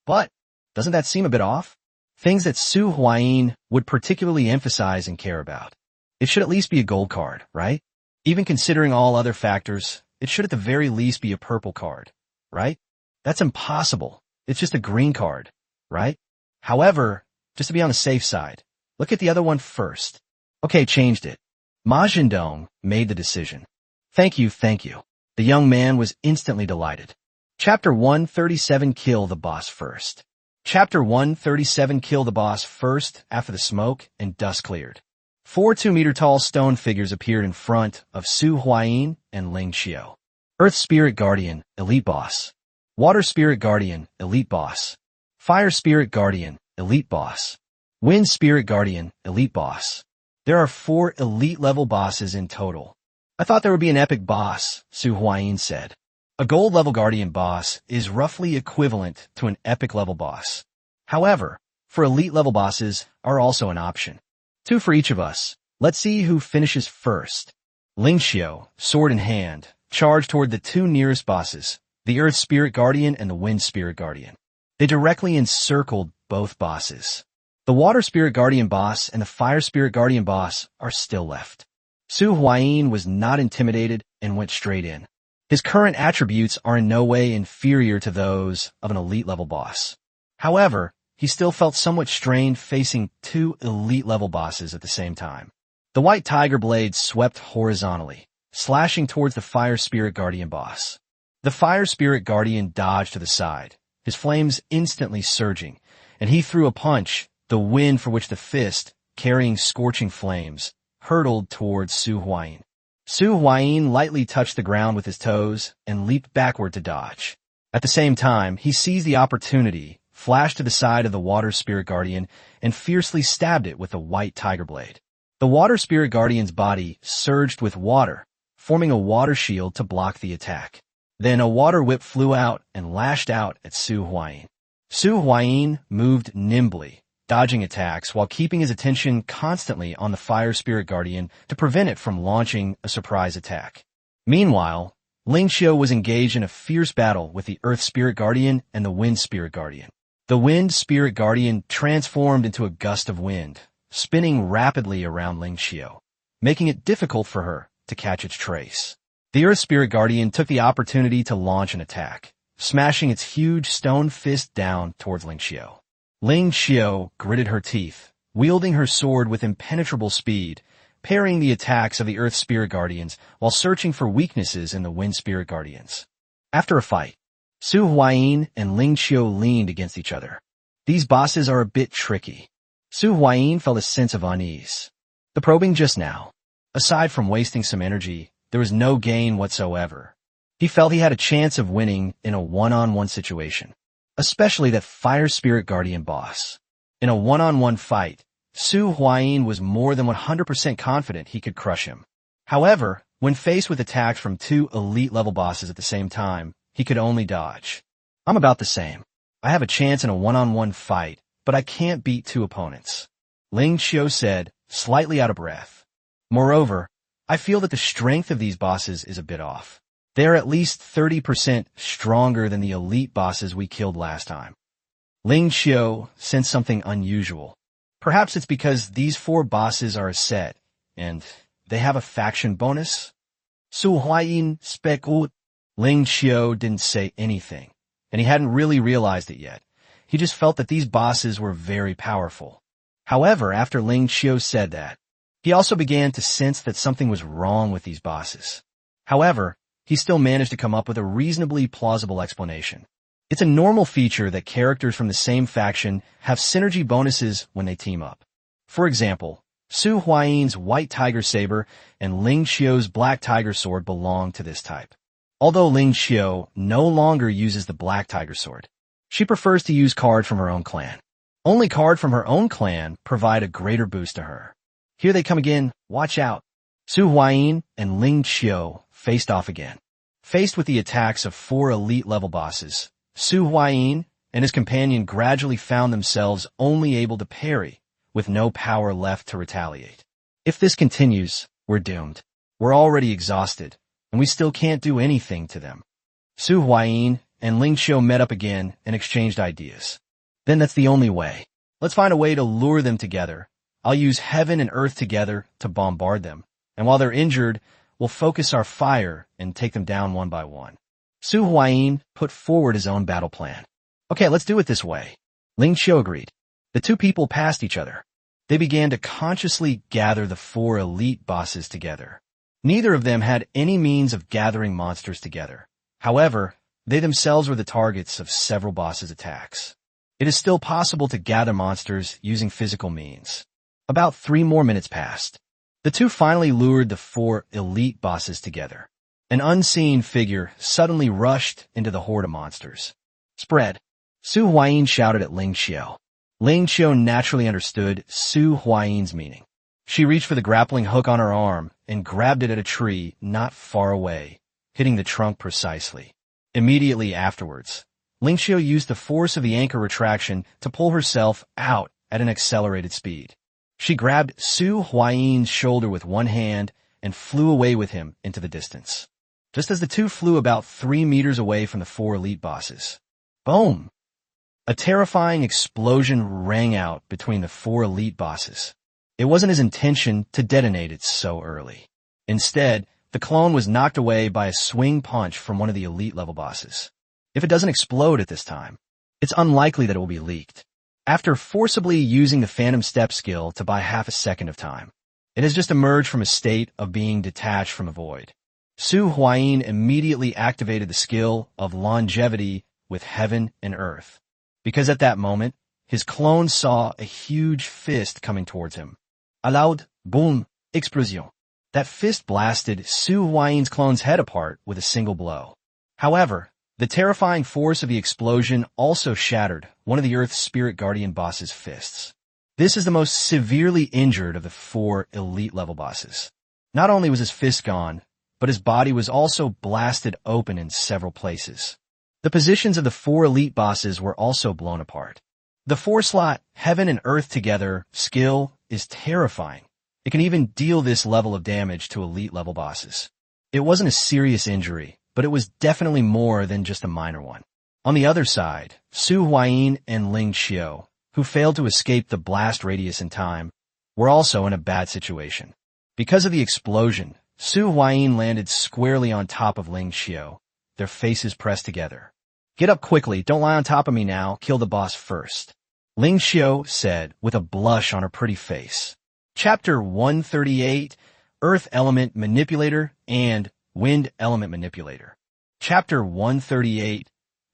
But, doesn't that seem a bit off? Things that Su Huayin would particularly emphasize and care about. It should at least be a gold card, right? Even considering all other factors, it should at the very least be a purple card, right? That's impossible. It's just a green card, right? However, just to be on the safe side, look at the other one first. Okay, changed it. Ma Zhendong made the decision. Thank you, thank you. The young man was instantly delighted. Chapter 137 Kill the Boss First. Chapter 137 Kill the Boss First after the smoke and dust cleared. 4 2-meter-tall stone figures appeared in front of Su Huayin and Ling Qiu. Earth Spirit Guardian, Elite Boss. Water Spirit Guardian, Elite Boss. Fire Spirit Guardian, Elite Boss. Wind Spirit Guardian, Elite Boss. There are 4 elite-level bosses in total. I thought there would be an epic boss, Su Huayin said. A gold-level Guardian boss is roughly equivalent to an epic-level boss. However, for elite-level bosses are also an option. 2 for each of us. Let's see who finishes first. Ling Qiu, sword in hand, charged toward the 2 nearest bosses, the Earth Spirit Guardian and the Wind Spirit Guardian. They directly encircled both bosses. The Water Spirit Guardian boss and the Fire Spirit Guardian boss are still left. Su Huayin was not intimidated and went straight in. His current attributes are in no way inferior to those of an elite-level boss. However, he still felt somewhat strained facing two elite-level bosses at the same time. The white tiger blade swept horizontally, slashing towards the Fire Spirit Guardian boss. The Fire Spirit Guardian dodged to the side, his flames instantly surging, and he threw a punch, the wind for which the fist, carrying scorching flames, hurtled towards Su Huayin. Su Huayin lightly touched the ground with his toes and leaped backward to dodge. At the same time, he seized the opportunity, flashed to the side of the Water Spirit Guardian, and fiercely stabbed it with the white tiger blade. The Water Spirit Guardian's body surged with water, forming a water shield to block the attack. Then a water whip flew out and lashed out at Su Huayin. Su Huayin moved nimbly, dodging attacks while keeping his attention constantly on the Fire Spirit Guardian to prevent it from launching a surprise attack. Meanwhile, Ling Xiu was engaged in a fierce battle with the Earth Spirit Guardian and the Wind Spirit Guardian. The Wind Spirit Guardian transformed into a gust of wind, spinning rapidly around Ling Xiu, making it difficult for her to catch its trace. The Earth Spirit Guardian took the opportunity to launch an attack, smashing its huge stone fist down towards Ling Xiu. Ling Xiu gritted her teeth, wielding her sword with impenetrable speed, parrying the attacks of the Earth Spirit Guardians while searching for weaknesses in the Wind Spirit Guardians. After a fight, Su Huayin and Ling Xiu leaned against each other. These bosses are a bit tricky. Su Huayin felt a sense of unease. The probing just now, aside from wasting some energy, there was no gain whatsoever. He felt he had a chance of winning in a one-on-one situation, especially that Fire Spirit Guardian boss. In a one-on-one fight, Su Huayin was more than 100% confident he could crush him. However, when faced with attacks from two elite-level bosses at the same time, he could only dodge. I'm about the same. I have a chance in a one-on-one fight, but I can't beat two opponents, Ling Xiu said, slightly out of breath. Moreover, I feel that the strength of these bosses is a bit off. They are at least 30% stronger than the elite bosses we killed last time. Ling Xiu sensed something unusual. Perhaps it's because these four bosses are a set, and they have a faction bonus? Su Huayin speculated. Ling Xiu didn't say anything, and he hadn't really realized it yet. He just felt that these bosses were very powerful. However, after Ling Xiu said that, he also began to sense that something was wrong with these bosses. However, he still managed to come up with a reasonably plausible explanation. It's a normal feature that characters from the same faction have synergy bonuses when they team up. For example, Su Huayin's White Tiger Saber and Ling Xiu's Black Tiger Sword belong to this type. Although Ling Xiu no longer uses the Black Tiger Sword, she prefers to use cards from her own clan. Only cards from her own clan provide a greater boost to her. Here they come again, watch out. Su Huayin and Ling Xiu faced off again. Faced with the attacks of four elite-level bosses, Su Huayin and his companion gradually found themselves only able to parry, with no power left to retaliate. If this continues, we're doomed. We're already exhausted, and we still can't do anything to them. Su Huayin and Ling Xiu met up again and exchanged ideas. Then that's the only way. Let's find a way to lure them together. I'll use heaven and earth together to bombard them, and while they're injured, we'll focus our fire and take them down one by one. Su Huayin put forward his own battle plan. Okay, let's do it this way. Ling Xiu agreed. The two people passed each other. They began to consciously gather the four elite bosses together. Neither of them had any means of gathering monsters together. However, they themselves were the targets of several bosses' attacks. It is still possible to gather monsters using physical means. About 3 more minutes passed. The two finally lured the four elite bosses together. An unseen figure suddenly rushed into the horde of monsters. Spread. Su Huayin shouted at Ling Xiu. Ling Xiu naturally understood Su Huayin's meaning. She reached for the grappling hook on her arm and grabbed it at a tree not far away, hitting the trunk precisely. Immediately afterwards, Ling Xiu used the force of the anchor retraction to pull herself out at an accelerated speed. She grabbed Su Huayin's shoulder with one hand and flew away with him into the distance. Just as the two flew about 3 meters away from the four elite bosses. Boom! A terrifying explosion rang out between the four elite bosses. It wasn't his intention to detonate it so early. Instead, the clone was knocked away by a swing punch from one of the elite level bosses. If it doesn't explode at this time, it's unlikely that it will be leaked. After forcibly using the Phantom Step skill to buy half a second of time, it has just emerged from a state of being detached from the void. Su Huayin immediately activated the skill of longevity with heaven and earth, because at that moment, his clone saw a huge fist coming towards him. A loud boom explosion. That fist blasted Su Huayin's clone's head apart with a single blow. However, the terrifying force of the explosion also shattered one of the Earth's Spirit Guardian boss's fists. This is the most severely injured of the 4 elite-level bosses. Not only was his fist gone, but his body was also blasted open in several places. The positions of the 4 elite bosses were also blown apart. The 4-slot Heaven and Earth Together skill is terrifying. It can even deal this level of damage to elite-level bosses. It wasn't a serious injury, but it was definitely more than just a minor one. On the other side, Su Huayin and Ling Qiu, who failed to escape the blast radius in time, were also in a bad situation. Because of the explosion, Su Huayin landed squarely on top of Ling Qiu, their faces pressed together. "Get up quickly, don't lie on top of me now, kill the boss first," Ling Qiu said with a blush on her pretty face. Chapter 138, Earth Element Manipulator and Wind Element Manipulator. Chapter 138,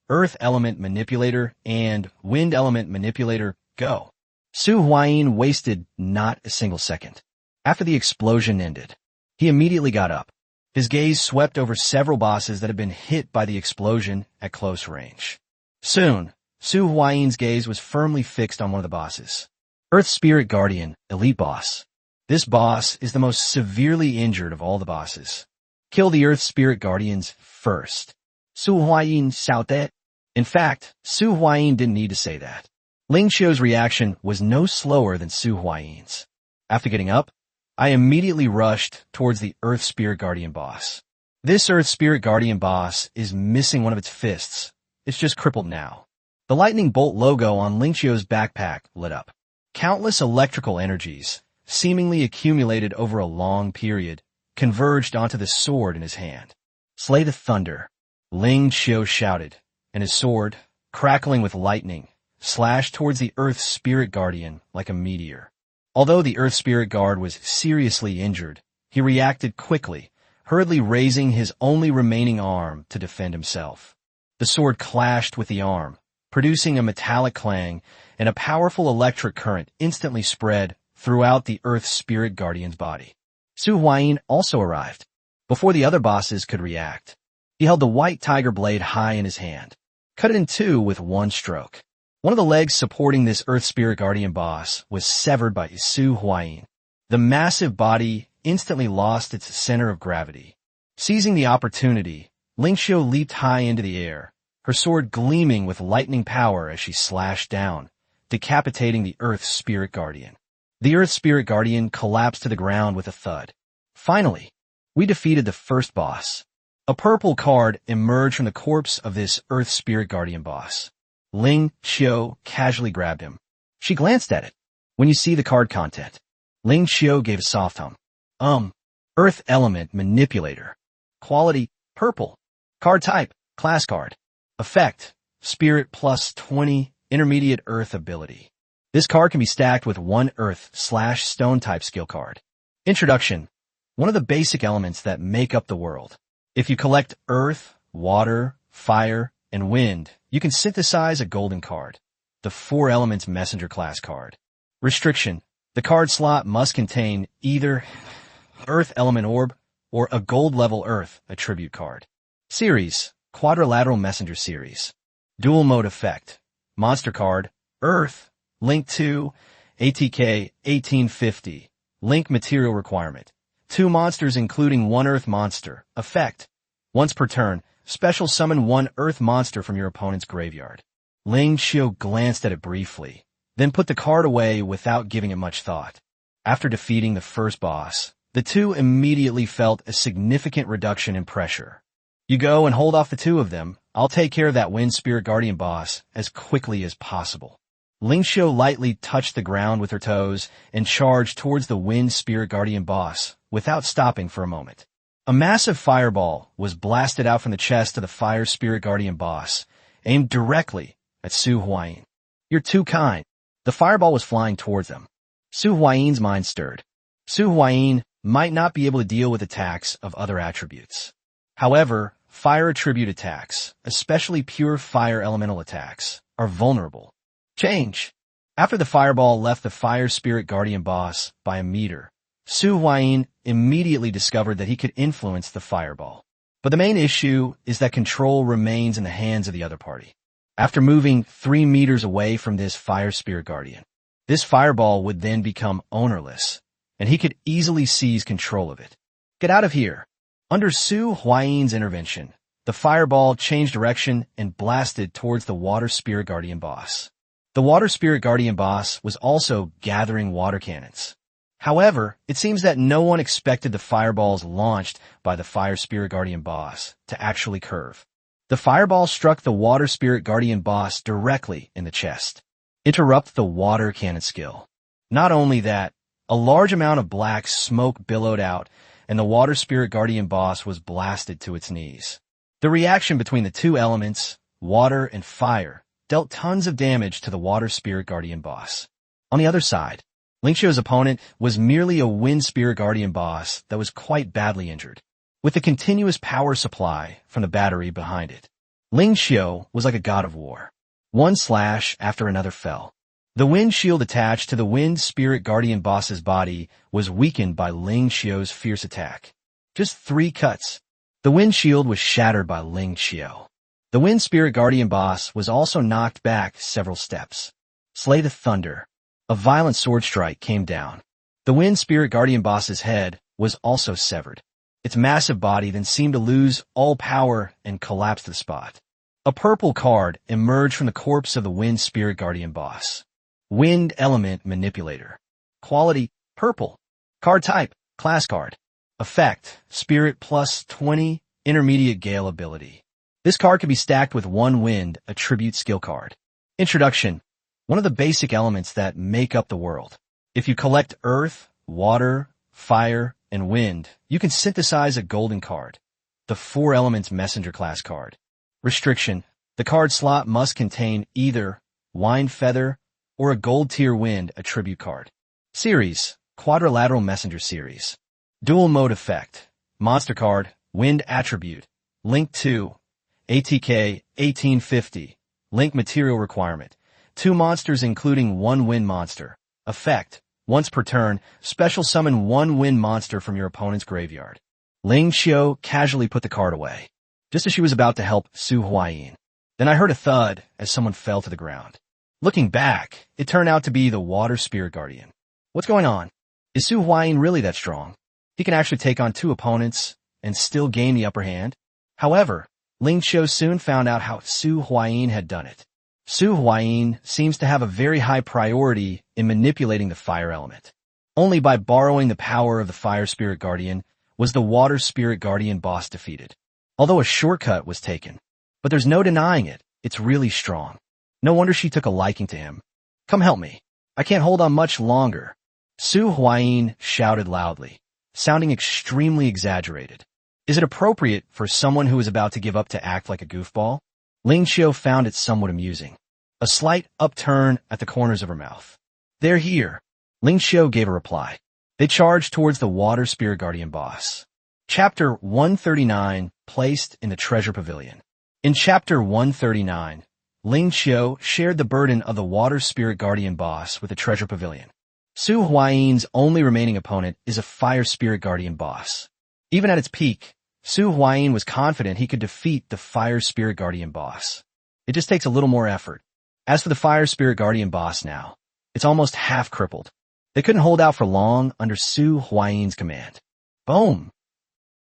Earth Element Manipulator and Wind Element Manipulator, go. Su Huayin wasted not a single second. After the explosion ended, he immediately got up. His gaze swept over several bosses that had been hit by the explosion at close range. Soon, Su Huayin's gaze was firmly fixed on one of the bosses. Earth Spirit Guardian, Elite Boss. This boss is the most severely injured of all the bosses. Kill the Earth Spirit Guardians first. Su Huayin shouted. In fact, Su Huayin didn't need to say that. Ling Qiu's reaction was no slower than Su Huayin's. After getting up, I immediately rushed towards the Earth Spirit Guardian boss. This Earth Spirit Guardian boss is missing one of its fists. It's just crippled now. The lightning bolt logo on Ling Qiu's backpack lit up. Countless electrical energies, seemingly accumulated over a long period, converged onto the sword in his hand. "Slay the thunder," Ling Qiu shouted, and his sword, crackling with lightning, slashed towards the Earth Spirit Guardian like a meteor. Although the Earth Spirit Guard was seriously injured, he reacted quickly, hurriedly raising his only remaining arm to defend himself. The sword clashed with the arm, producing a metallic clang, and a powerful electric current instantly spread throughout the Earth Spirit Guardian's body. Su Huayin also arrived. Before the other bosses could react, he held the white tiger blade high in his hand, cut it in two with one stroke. One of the legs supporting this Earth Spirit Guardian boss was severed by Su Huayin. The massive body instantly lost its center of gravity. Seizing the opportunity, Ling Qiu leaped high into the air, her sword gleaming with lightning power as she slashed down, decapitating the Earth Spirit Guardian. The Earth Spirit Guardian collapsed to the ground with a thud. Finally, we defeated the first boss. A purple card emerged from the corpse of this Earth Spirit Guardian boss. Ling Qiu casually grabbed him. She glanced at it. "When you see the card content." Ling Qiu gave a soft hum. Earth Element Manipulator. Quality, purple. Card type, class card. Effect, Spirit plus 20, intermediate Earth ability. This card can be stacked with one Earth/Stone type skill card. Introduction. One of the basic elements that make up the world. If you collect Earth, Water, Fire, and Wind, you can synthesize a golden card, the 4 Elements Messenger class card. Restriction. The card slot must contain either Earth Element Orb or a gold level Earth attribute card. Series. Quadrilateral Messenger Series. Dual Mode Effect. Monster card, Earth, Link 2, ATK 1850. Link Material Requirement. 2 monsters including 1 Earth monster. Effect. Once per turn, special summon 1 Earth monster from your opponent's graveyard. Ling Qiu glanced at it briefly, then put the card away without giving it much thought. After defeating the first boss, the two immediately felt a significant reduction in pressure. "You go and hold off the 2 of them. I'll take care of that Wind Spirit Guardian boss as quickly as possible." Ling Qiu lightly touched the ground with her toes and charged towards the Wind Spirit Guardian boss without stopping for a moment. A massive fireball was blasted out from the chest of the Fire Spirit Guardian boss, aimed directly at Su Huayin. "You're too kind." The fireball was flying towards them. Su Huayi's mind stirred. Su Huayin might not be able to deal with attacks of other attributes. However, fire attribute attacks, especially pure fire elemental attacks, are vulnerable. Change. After the fireball left the Fire Spirit Guardian boss by a meter, Su Huayin immediately discovered that he could influence the fireball. But the main issue is that control remains in the hands of the other party. After moving 3 meters away from this Fire Spirit Guardian, this fireball would then become ownerless, and he could easily seize control of it. Get out of here! Under Su Huayin's intervention, the fireball changed direction and blasted towards the Water Spirit Guardian boss. The Water Spirit Guardian boss was also gathering water cannons. However, it seems that no one expected the fireballs launched by the Fire Spirit Guardian boss to actually curve. The fireball struck the Water Spirit Guardian boss directly in the chest. Interrupt the water cannon skill. Not only that, a large amount of black smoke billowed out, and the Water Spirit Guardian boss was blasted to its knees. The reaction between the two elements, water and fire, dealt tons of damage to the Water Spirit Guardian boss. On the other side, Ling Xiu's opponent was merely a Wind Spirit Guardian boss that was quite badly injured. With the continuous power supply from the battery behind it, Ling Xiu was like a god of war. One slash after another fell. The wind shield attached to the Wind Spirit Guardian boss's body was weakened by Ling Xiu's fierce attack. Just 3 cuts. The wind shield was shattered by Ling Xiu. The Wind Spirit Guardian boss was also knocked back several steps. Slay the thunder. A violent sword strike came down. The Wind Spirit Guardian boss's head was also severed. Its massive body then seemed to lose all power and collapse to the spot. A purple card emerged from the corpse of the Wind Spirit Guardian boss. Wind Element Manipulator. Quality, purple. Card type, class card. Effect, Spirit plus 20, intermediate Gale ability. This card can be stacked with 1 wind, attribute skill card. Introduction. One of the basic elements that make up the world. If you collect earth, water, fire, and wind, you can synthesize a golden card, the 4 elements messenger class card. Restriction. The card slot must contain either Wind Feather or a gold tier wind attribute card. Series. Quadrilateral Messenger Series. Dual Mode Effect. Monster card, Wind Attribute. Link 2. ATK 1850. Link Material Requirement. 2 monsters including 1 wind monster. Effect. Once per turn, special summon 1 wind monster from your opponent's graveyard. Ling Xiu casually put the card away, just as she was about to help Su Huayin. Then I heard a thud as someone fell to the ground. Looking back, it turned out to be the Water Spirit Guardian. What's going on? Is Su Huayin really that strong? He can actually take on 2 opponents and still gain the upper hand? However, Ling Xiu soon found out how Su Huayin had done it. Su Huayin seems to have a very high priority in manipulating the fire element. Only by borrowing the power of the Fire Spirit Guardian was the Water Spirit Guardian boss defeated. Although a shortcut was taken. But there's no denying it, it's really strong. No wonder she took a liking to him. Come help me. I can't hold on much longer. Su Huayin shouted loudly, sounding extremely exaggerated. Is it appropriate for someone who is about to give up to act like a goofball? Ling Xiu found it somewhat amusing. A slight upturn at the corners of her mouth. They're here. Ling Xiu gave a reply. They charged towards the Water Spirit Guardian boss. Chapter 139, placed in the Treasure Pavilion. In Chapter 139, Ling Xiu shared the burden of the Water Spirit Guardian boss with the Treasure Pavilion. Su Huayin's only remaining opponent is a Fire Spirit Guardian boss. Even at its peak, Su Huayin was confident he could defeat the Fire Spirit Guardian boss. It just takes a little more effort. As for the Fire Spirit Guardian boss now, it's almost half crippled. They couldn't hold out for long under Su Huayin's command. Boom!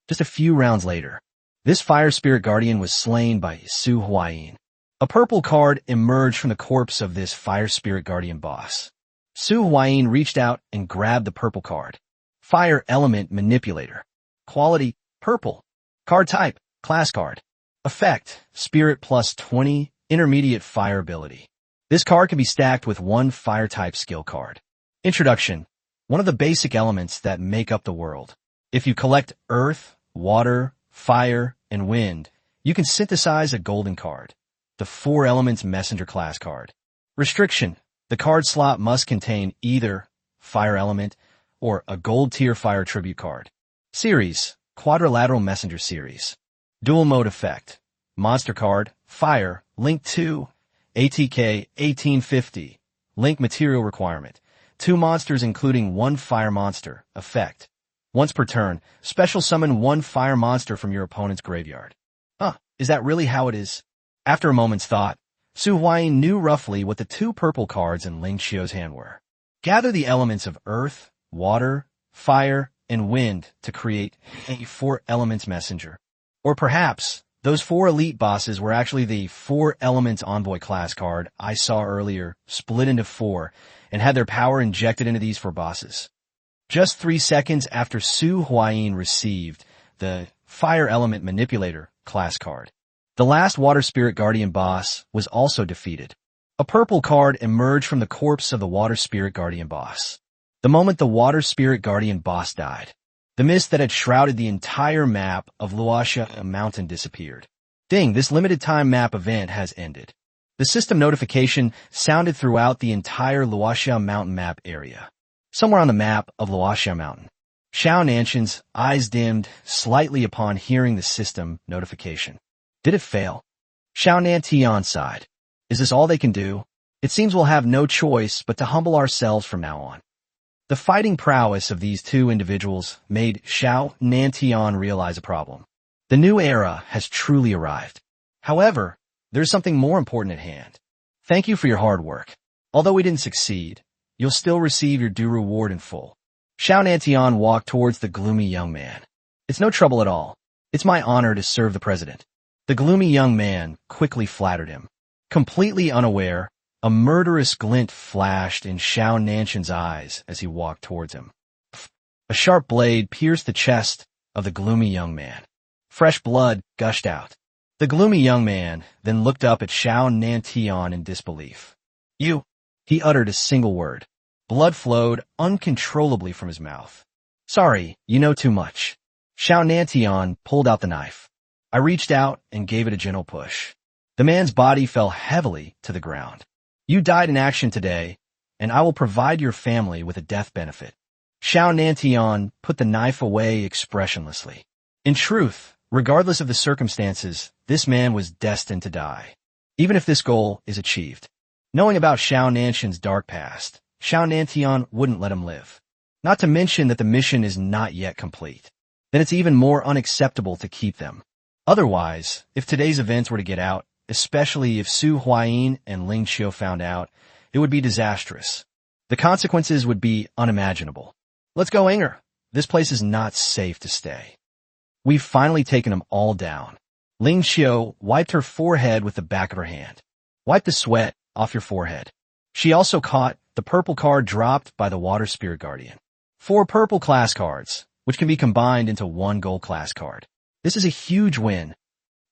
Just a few rounds later, this Fire Spirit Guardian was slain by Su Huayin. A purple card emerged from the corpse of this Fire Spirit Guardian boss. Su Huayin reached out and grabbed the purple card. Fire Element Manipulator. Quality, purple. Card type, class card. Effect, Spirit plus 20, intermediate fire ability. This card can be stacked with 1 fire type skill card. Introduction. One of the basic elements that make up the world. If you collect earth, water, fire, and wind, you can synthesize a golden card, the 4 elements messenger class card. Restriction. The card slot must contain either Fire Element or a Gold Tier Fire Tribute card. Series: Quadrilateral Messenger Series. Dual Mode Effect. Monster Card, Fire, Link 2, ATK 1850. Link Material Requirement. 2 monsters including 1 fire monster. Effect. Once per turn, special summon 1 fire monster from your opponent's graveyard. Is that really how it is? After a moment's thought, Su Huayin knew roughly what the 2 purple cards in Ling Xiu's hand were. Gather the elements of earth, water, fire, and wind to create a 4 elements messenger. Or perhaps those 4 elite bosses were actually the 4 elements envoy class card I saw earlier, split into 4, and had their power injected into these 4 bosses. Just 3 seconds after Su Huayin received the Fire Element Manipulator class card, the last Water Spirit Guardian boss was also defeated. A purple card emerged from the corpse of the Water Spirit Guardian boss. The moment the Water Spirit Guardian boss died, the mist that had shrouded the entire map of Luoxia Mountain disappeared. Ding, this limited time map event has ended. The system notification sounded throughout the entire Luoxia Mountain map area. Somewhere on the map of Luoxia Mountain, Xiao Nanshan's eyes dimmed slightly upon hearing the system notification. Did it fail? Xiao Nantian sighed. Is this all they can do? It seems we'll have no choice but to humble ourselves from now on. The fighting prowess of these 2 individuals made Xiao Nantian realize a problem. The new era has truly arrived. However, there's something more important at hand. Thank you for your hard work. Although we didn't succeed, you'll still receive your due reward in full. Xiao Nantian walked towards the gloomy young man. It's no trouble at all. It's my honor to serve the president. The gloomy young man quickly flattered him. Completely unaware, a murderous glint flashed in Xiao Nanshan's eyes as he walked towards him. A sharp blade pierced the chest of the gloomy young man. Fresh blood gushed out. The gloomy young man then looked up at Xiao Nantian in disbelief. You! He uttered a single word. Blood flowed uncontrollably from his mouth. Sorry, you know too much. Xiao Nantian pulled out the knife. I reached out and gave it a gentle push. The man's body fell heavily to the ground. You died in action today, and I will provide your family with a death benefit. Xiao Nantian put the knife away expressionlessly. In truth, regardless of the circumstances, this man was destined to die, even if this goal is achieved. Knowing about Xiao Nanshan's dark past, Xiao Nantian wouldn't let him live. Not to mention that the mission is not yet complete. Then it's even more unacceptable to keep them. Otherwise, if today's events were to get out, especially if Su Huayin and Ling Xiu found out, it would be disastrous. The consequences would be unimaginable. Let's go, Inger. This place is not safe to stay. We've finally taken them all down. Ling Xiu wiped her forehead with the back of her hand. Wipe the sweat off your forehead. She also caught the purple card dropped by the Water Spirit Guardian. 4 purple class cards, which can be combined into 1 gold class card. This is a huge win,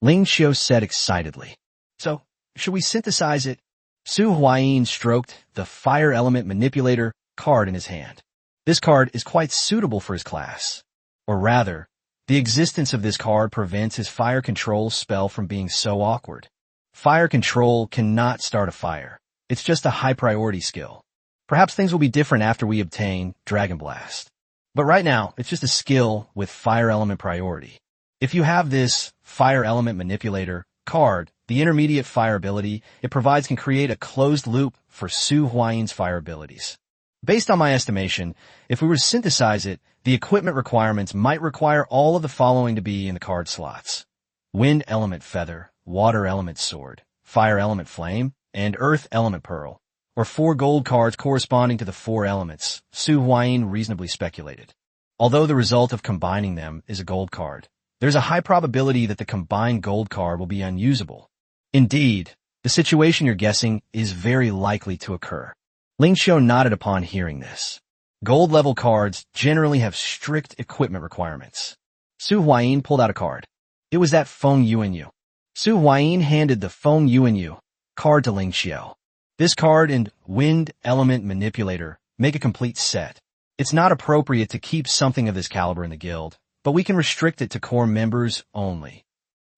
Ling Xiu said excitedly. So, should we synthesize it? Su Huayin stroked the Fire Element Manipulator card in his hand. This card is quite suitable for his class. Or rather, the existence of this card prevents his fire control spell from being so awkward. Fire control cannot start a fire. It's just a high priority skill. Perhaps things will be different after we obtain Dragon Blast. But right now, it's just a skill with Fire Element priority. If you have this Fire Element Manipulator card, the intermediate fire ability it provides can create a closed loop for Su Huayin's fire abilities. Based on my estimation, if we were to synthesize it, the equipment requirements might require all of the following to be in the card slots: Wind Element Feather, Water Element Sword, Fire Element Flame, and Earth Element Pearl, or 4 gold cards corresponding to the 4 elements, Su Huayin reasonably speculated. Although the result of combining them is a gold card, there's a high probability that the combined gold card will be unusable. Indeed, the situation you're guessing is very likely to occur. Ling Xiu nodded upon hearing this. Gold-level cards generally have strict equipment requirements. Su Huayin pulled out a card. It was that Feng Yuanyu. Su Huayin handed the Feng Yuanyu card to Ling Xiu. This card and Wind Element Manipulator make a complete set. It's not appropriate to keep something of this caliber in the guild, but we can restrict it to core members only.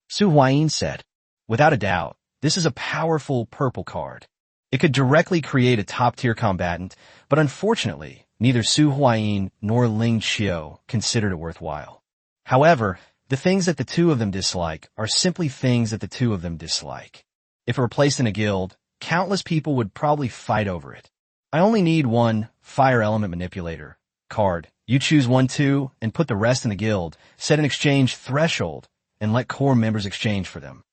Su Huayin said. Without a doubt, this is a powerful purple card. It could directly create a top-tier combatant, but unfortunately, neither Su Huayin nor Ling Qiu considered it worthwhile. However, the things that the two of them dislike are simply things that the two of them dislike. If it were placed in a guild, countless people would probably fight over it. I only need one Fire Element Manipulator card. You choose 1, 2, and put the rest in the guild, set an exchange threshold, and let core members exchange for them.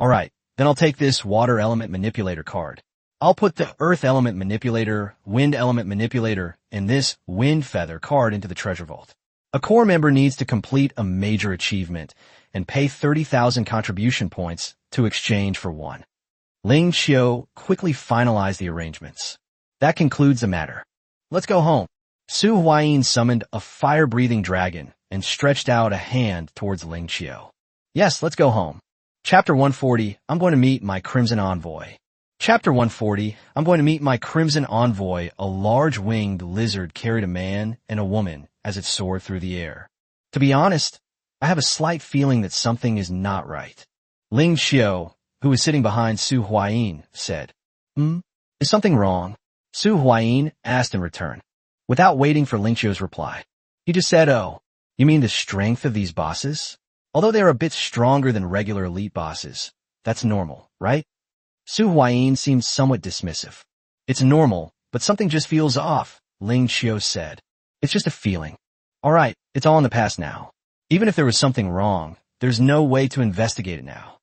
Alright, then I'll take this Water Element Manipulator card. I'll put the Earth Element Manipulator, Wind Element Manipulator, and this Wind Feather card into the treasure vault. A core member needs to complete a major achievement and pay 30,000 contribution points to exchange for one. Ling Qiu quickly finalized the arrangements. That concludes the matter. Let's go home. Su Huayin summoned a fire-breathing dragon and stretched out a hand towards Ling Qiu. Yes, let's go home. Chapter 140, I'm going to meet my Crimson Envoy. Chapter 140, I'm going to meet my Crimson Envoy. A large winged lizard carried a man and a woman as it soared through the air. To be honest, I have a slight feeling that something is not right. Ling Qiu, who was sitting behind Su Huayin, said, Is something wrong? Su Huayin asked in return, without waiting for Ling Qiu's reply. He just said, oh, you mean the strength of these bosses? Although they are a bit stronger than regular elite bosses, that's normal, right? Su Huayin seemed somewhat dismissive. It's normal, but something just feels off, Ling Qiu said. It's just a feeling. Alright, it's all in the past now. Even if there was something wrong, there's no way to investigate it now.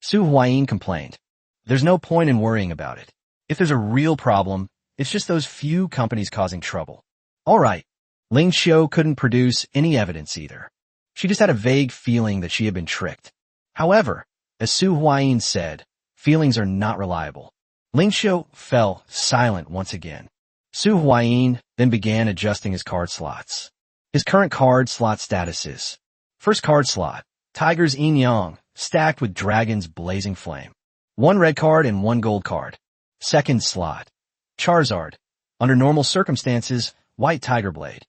Su Huayin complained. There's no point in worrying about it. If there's a real problem, it's just those few companies causing trouble. Alright. Ling Qiu couldn't produce any evidence either. She just had a vague feeling that she had been tricked. However, as Su Huayin said, feelings are not reliable. Ling Qiu fell silent once again. Su Huayin then began adjusting his card slots. His current card slot status is: first card slot, Tiger's Yin Yang, stacked with Dragon's Blazing Flame. 1 red card and 1 gold card. Second slot, Charizard, under normal circumstances, White Tiger Blade.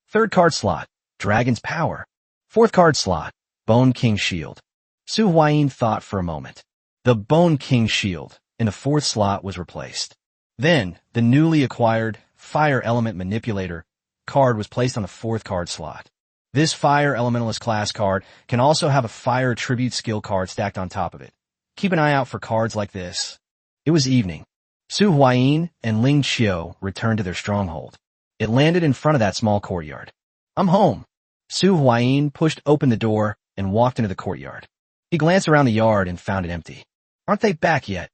Third card slot, Dragon's Power. Fourth card slot, Bone King Shield. Su Huayin thought for a moment. The Bone King Shield in the fourth slot was replaced. Then, the newly acquired Fire Element Manipulator card was placed on the fourth card slot. This Fire Elementalist class card can also have a Fire Attribute skill card stacked on top of it. Keep an eye out for cards like this. It was evening. Su Huayin and Ling Qiu returned to their stronghold. It landed in front of that small courtyard. I'm home. Su Huayin pushed open the door and walked into the courtyard. He glanced around the yard and found it empty. Aren't they back yet?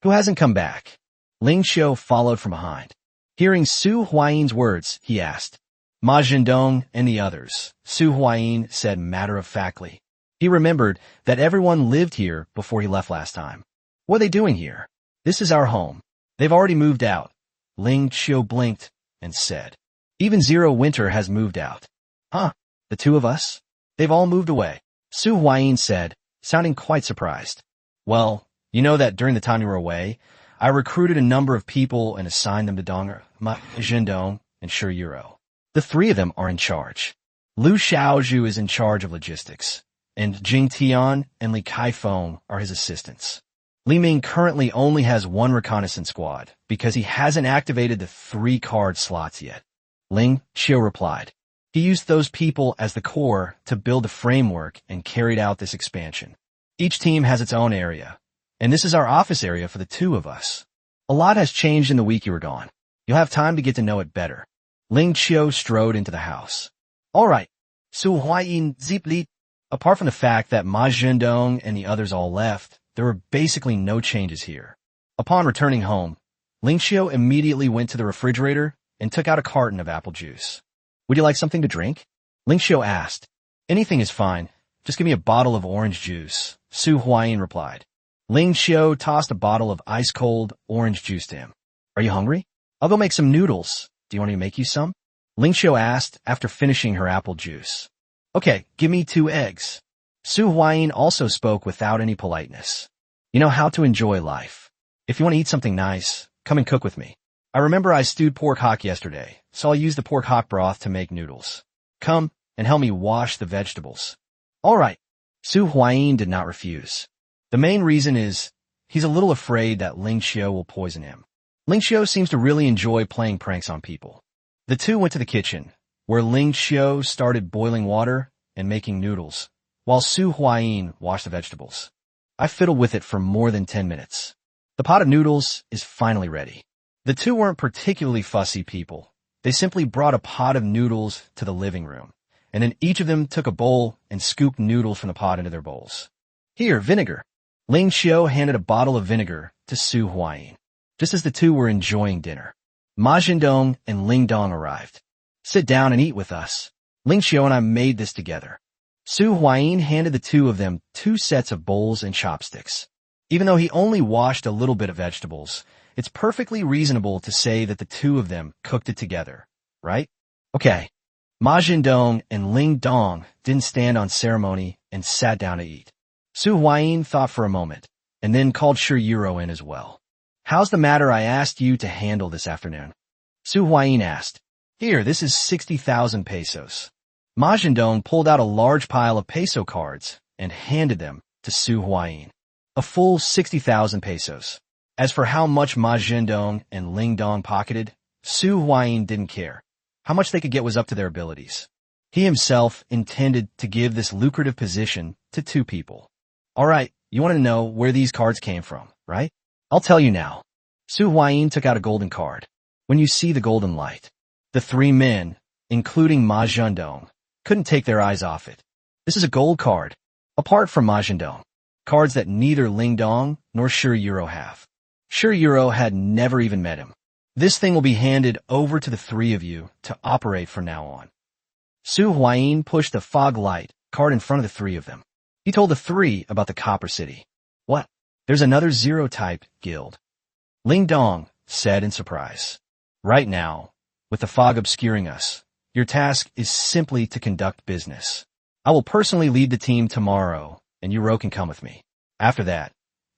Who hasn't come back? Ling Qiu followed from behind. Hearing Su Huayin's words, he asked, Ma Zhendong and the others, Su Huayin said matter-of-factly. He remembered that everyone lived here before he left last time. What are they doing here? This is our home. They've already moved out. Ling Qiu blinked and said, Even Zero Winter has moved out. Huh? The two of us? They've all moved away. Su Huayin said, sounding quite surprised. Well, you know that during the time you were away, I recruited a number of people and assigned them to Dong, Ma Zhendong, and Shi Yuro. The 3 of them are in charge. Lu Xiaozhu is in charge of logistics, and Jing Tian and Li Kaifeng are his assistants. Li Ming currently only has 1 reconnaissance squad because he hasn't activated the 3 card slots yet. Ling Qiu replied. He used those people as the core to build a framework and carried out this expansion. Each team has its own area, and this is our office area for the 2 of us. A lot has changed in the week you were gone. You'll have time to get to know it better. Ling Qiu strode into the house. Alright, Su Huayin Zipli. Apart from the fact that Ma Zhendong and the others all left, there were basically no changes here. Upon returning home, Ling Qiu immediately went to the refrigerator and took out a carton of apple juice. Would you like something to drink? Ling Qiu asked. Anything is fine. Just give me a bottle of orange juice, Su Huayin replied. Ling Qiu tossed a bottle of ice-cold orange juice to him. Are you hungry? I'll go make some noodles. Do you want me to make you some? Ling Qiu asked after finishing her apple juice. Okay, give me 2 eggs. Su Huayin also spoke without any politeness. You know how to enjoy life. If you want to eat something nice, come and cook with me. I remember I stewed pork hock yesterday, so I'll use the pork hock broth to make noodles. Come and help me wash the vegetables. Alright. Su Huayin did not refuse. The main reason is, he's a little afraid that Ling Qiu will poison him. Ling Xiu seems to really enjoy playing pranks on people. The two went to the kitchen, where Ling Xiu started boiling water and making noodles, while Su Huayin washed the vegetables. I fiddled with it for more than 10 minutes. The pot of noodles is finally ready. The two weren't particularly fussy people. They simply brought a pot of noodles to the living room, and then each of them took a bowl and scooped noodles from the pot into their bowls. Here, vinegar. Ling Xiu handed a bottle of vinegar to Su Huayin. Just as the two were enjoying dinner, Ma Zhendong and Ling Dong arrived. Sit down and eat with us. Ling Xiu and I made this together. Su Huayin handed the two of them 2 sets of bowls and chopsticks. Even though he only washed a little bit of vegetables, it's perfectly reasonable to say that the two of them cooked it together, right? Okay. Ma Zhendong and Ling Dong didn't stand on ceremony and sat down to eat. Su Huayin thought for a moment, and then called Shi Yuro in as well. How's the matter I asked you to handle this afternoon? Su Huayin asked. Here, this is 60,000 pesos. Ma Zhendong pulled out a large pile of peso cards and handed them to Su Huayin. A full 60,000 pesos. As for how much Ma Zhendong and Ling Dong pocketed, Su Huayin didn't care. How much they could get was up to their abilities. He himself intended to give this lucrative position to 2 people. All right, you want to know where these cards came from, right? I'll tell you now. Su Huayin took out a golden card. When you see the golden light, the 3 men, including Ma Zhendong, couldn't take their eyes off it. This is a gold card, apart from Ma Zhendong. Cards that neither Ling Dong nor Shi Yuro have. Shi Yuro had never even met him. This thing will be handed over to the 3 of you to operate from now on. Su Huayin pushed the fog light card in front of the 3 of them. He told the 3 about the Copper City. What? There's another zero-type guild. Ling Dong said in surprise. Right now, with the fog obscuring us, your task is simply to conduct business. I will personally lead the team tomorrow, and Yuro can come with me. After that,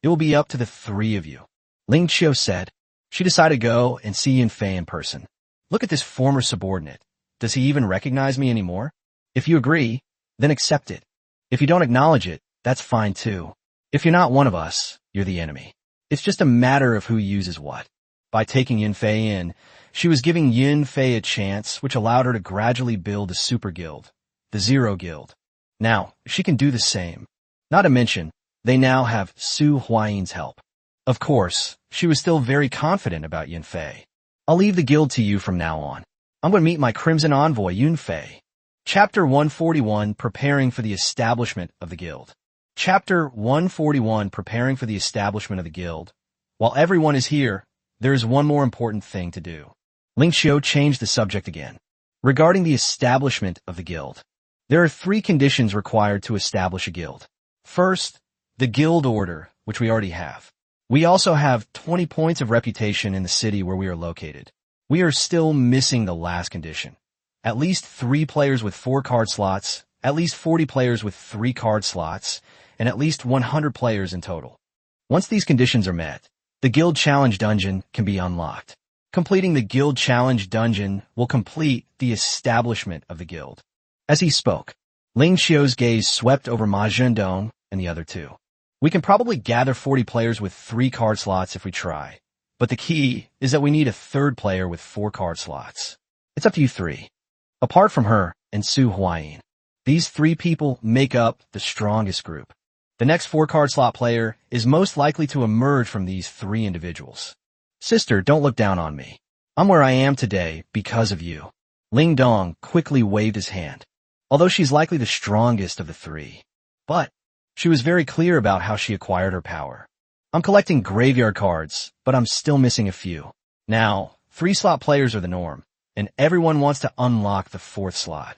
it will be up to the 3 of you. Ling Xiu said. She decided to go and see Yin Fei in person. Look at this former subordinate. Does he even recognize me anymore? If you agree, then accept it. If you don't acknowledge it, that's fine too. If you're not one of us, you're the enemy. It's just a matter of who uses what. By taking Yin Fei in, she was giving Yin Fei a chance which allowed her to gradually build a super guild, the Zero Guild. Now, she can do the same. Not to mention, they now have Su Huayin's help. Of course, she was still very confident about Yin Fei. I'll leave the guild to you from now on. I'm going to meet my Crimson Envoy, Yin Fei. Chapter 141, Preparing for the Establishment of the Guild. Chapter 141, Preparing for the Establishment of the Guild. While everyone is here, there is one more important thing to do. Ling Xiu changed the subject again. Regarding the establishment of the guild, there are 3 conditions required to establish a guild. First, the guild order, which we already have. We also have 20 points of reputation in the city where we are located. We are still missing the last condition. At least 3 players with 4 card slots, at least 40 players with 3 card slots, and at least 100 players in total. Once these conditions are met, the Guild Challenge Dungeon can be unlocked. Completing the Guild Challenge Dungeon will complete the establishment of the guild. As he spoke, Ling Xiu's gaze swept over Ma Zhendong and the other 2. We can probably gather 40 players with 3 card slots if we try, but the key is that we need a 3rd player with 4 card slots. It's up to you 3. Apart from her and Su Huayin, these 3 people make up the strongest group. The next 4 card slot player is most likely to emerge from these 3 individuals. Sister, don't look down on me. I'm where I am today because of you. Ling Dong quickly waved his hand. Although she's likely the strongest of the 3. But she was very clear about how she acquired her power. I'm collecting graveyard cards, but I'm still missing a few. Now, 3 slot players are the norm, and everyone wants to unlock the 4th slot.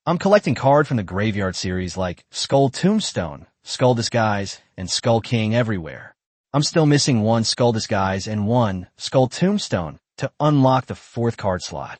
I'm collecting cards from the graveyard series like Skull Tombstone, Skull Disguise, and Skull King everywhere. I'm still missing 1 Skull Disguise and 1 Skull Tombstone to unlock the 4th card slot.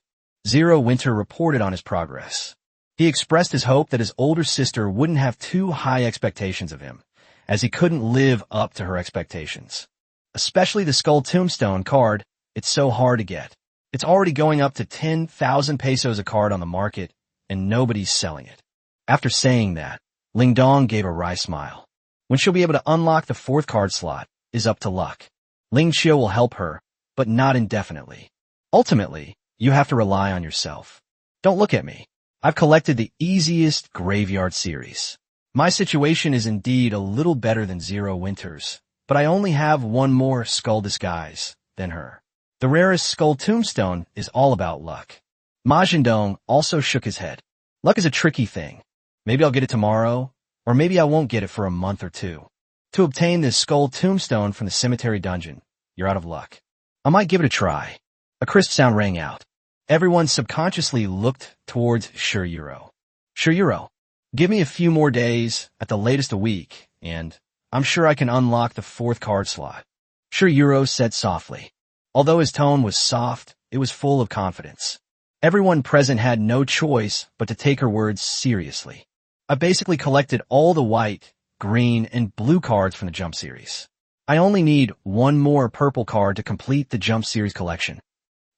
Zero Winter reported on his progress. He expressed his hope that his older sister wouldn't have too high expectations of him, as he couldn't live up to her expectations. Especially the Skull Tombstone card, it's so hard to get. It's already going up to 10,000 pesos a card on the market, and nobody's selling it. After saying that, Ling Dong gave a wry smile. When she'll be able to unlock the 4th card slot is up to luck. Ling Xiu will help her, but not indefinitely. Ultimately, you have to rely on yourself. Don't look at me. I've collected the easiest graveyard series. My situation is indeed a little better than Zero Winters, but I only have one more Skull Disguise than her. The rarest Skull Tombstone is all about luck. Majin Dong also shook his head. Luck is a tricky thing. Maybe I'll get it tomorrow, or maybe I won't get it for a month or two. To obtain this Skull Tombstone from the cemetery dungeon, you're out of luck. I might give it a try. A crisp sound rang out. Everyone subconsciously looked towards Shiruyuro. Shiruyuro, give me a few more days, at the latest a week, and I'm sure I can unlock the 4th card slot. Shiruyuro said softly. Although his tone was soft, it was full of confidence. Everyone present had no choice but to take her words seriously. I basically collected all the white, green, and blue cards from the Jump series. I only need one more purple card to complete the Jump series collection.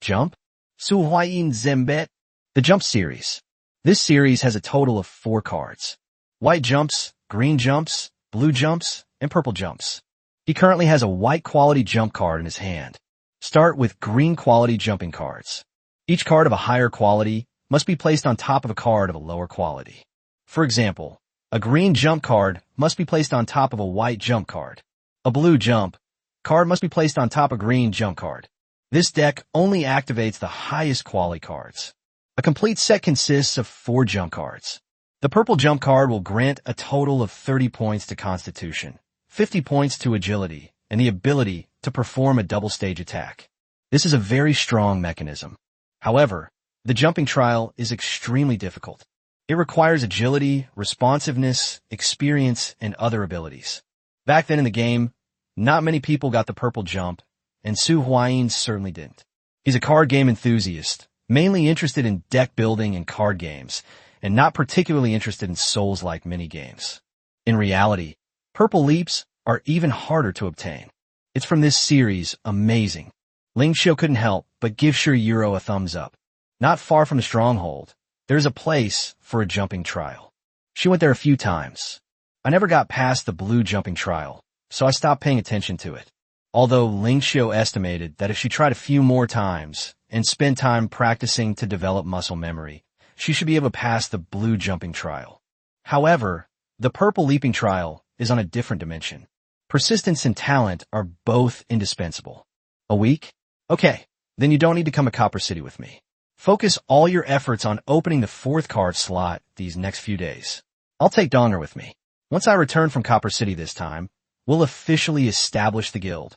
Jump? Su Huayin Zembet? The Jump series. This series has a total of 4 cards. White jumps, green jumps, blue jumps, and purple jumps. He currently has a white quality jump card in his hand. Start with green quality jumping cards. Each card of a higher quality must be placed on top of a card of a lower quality. For example, a green jump card must be placed on top of a white jump card. A blue jump card must be placed on top of a green jump card. This deck only activates the highest quality cards. A complete set consists of 4 jump cards. The purple jump card will grant a total of 30 points to Constitution, 50 points to Agility, and the ability to perform a double stage attack. This is a very strong mechanism. However, the jumping trial is extremely difficult. It requires agility, responsiveness, experience, and other abilities. Back then in the game, not many people got the purple jump, and Su Huayin certainly didn't. He's a card game enthusiast, mainly interested in deck building and card games, and not particularly interested in Souls-like mini-games. In reality, purple leaps are even harder to obtain. It's from this series, Amazing. Ling Xiu couldn't help but give Shiruyuro a thumbs up. Not far from the stronghold, there's a place for a jumping trial. She went there a few times. I never got past the blue jumping trial, so I stopped paying attention to it. Although Ling Xiu estimated that if she tried a few more times and spent time practicing to develop muscle memory, she should be able to pass the blue jumping trial. However, the purple leaping trial is on a different dimension. Persistence and talent are both indispensable. A week? Okay, then you don't need to come to Copper City with me. Focus all your efforts on opening the 4th card slot these next few days. I'll take Donger with me. Once I return from Copper City this time, we'll officially establish the guild.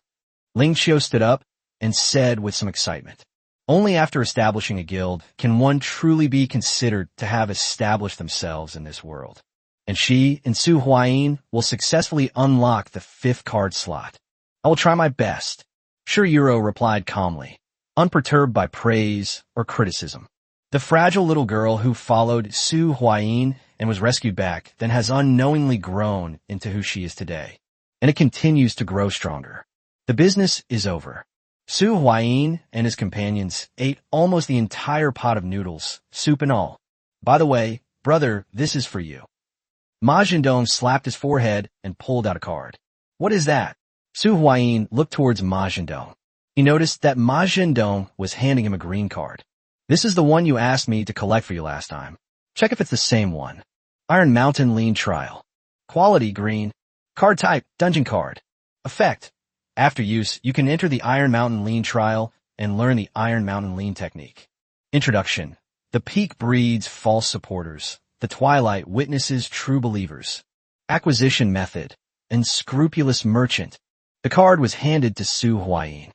Ling Xiu stood up and said with some excitement. Only after establishing a guild can one truly be considered to have established themselves in this world. And she and Su Huayin will successfully unlock the 5th card slot. I will try my best. Shiruyuro replied calmly, unperturbed by praise or criticism. The fragile little girl who followed Su Huayin and was rescued back then has unknowingly grown into who she is today. And it continues to grow stronger. The business is over. Su Huayin and his companions ate almost the entire pot of noodles, soup and all. By the way, brother, this is for you. Majin Dong slapped his forehead and pulled out a card. What is that? Su Huayin looked towards Majin Dong. He noticed that Majin Dong was handing him a green card. This is the one you asked me to collect for you last time. Check if it's the same one. Iron Mountain Lean Trial. Quality green. Card type, dungeon card. Effect. After use, you can enter the Iron Mountain Lean Trial and learn the Iron Mountain Lean technique. Introduction. The peak breeds false supporters. The twilight witnesses true believers. Acquisition method. Unscrupulous merchant. The card was handed to Su Huayin.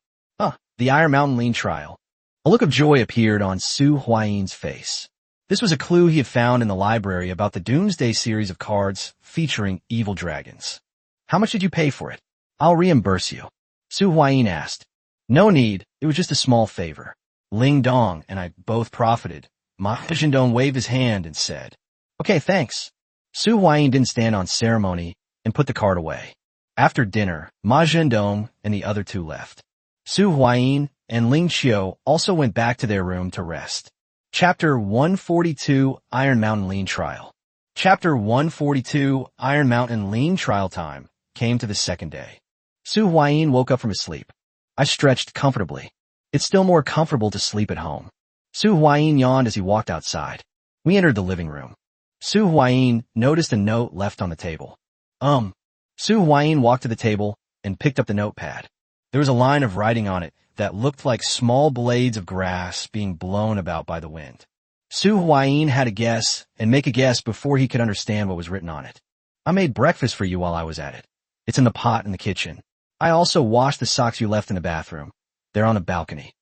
The Iron Mountain Lean Trial. A look of joy appeared on Su Huayin's face. This was a clue he had found in the library about the Doomsday series of cards featuring evil dragons. How much did you pay for it? I'll reimburse you. Su Huayin asked. No need, it was just a small favor. Ling Dong and I both profited. Majin Dong waved his hand and said, Okay, thanks. Su Huayin didn't stand on ceremony and put the card away. After dinner, Majin Dong and the other two left. Su Huayin and Ling Xiu also went back to their room to rest. Chapter 142 Iron Mountain Lean Trial. Chapter 142 Iron Mountain Lean Trial time came to the second day. Su Huayin woke up from his sleep. I stretched comfortably. It's still more comfortable to sleep at home. Su Huayin yawned as he walked outside. We entered the living room. Su Huayin noticed a note left on the table. Su Huayin walked to the table and picked up the notepad. There was a line of writing on it that looked like small blades of grass being blown about by the wind. Su Huayin had to guess and make a guess before he could understand what was written on it. I made breakfast for you while I was at it. It's in the pot in the kitchen. I also washed the socks you left in the bathroom. They're on the balcony.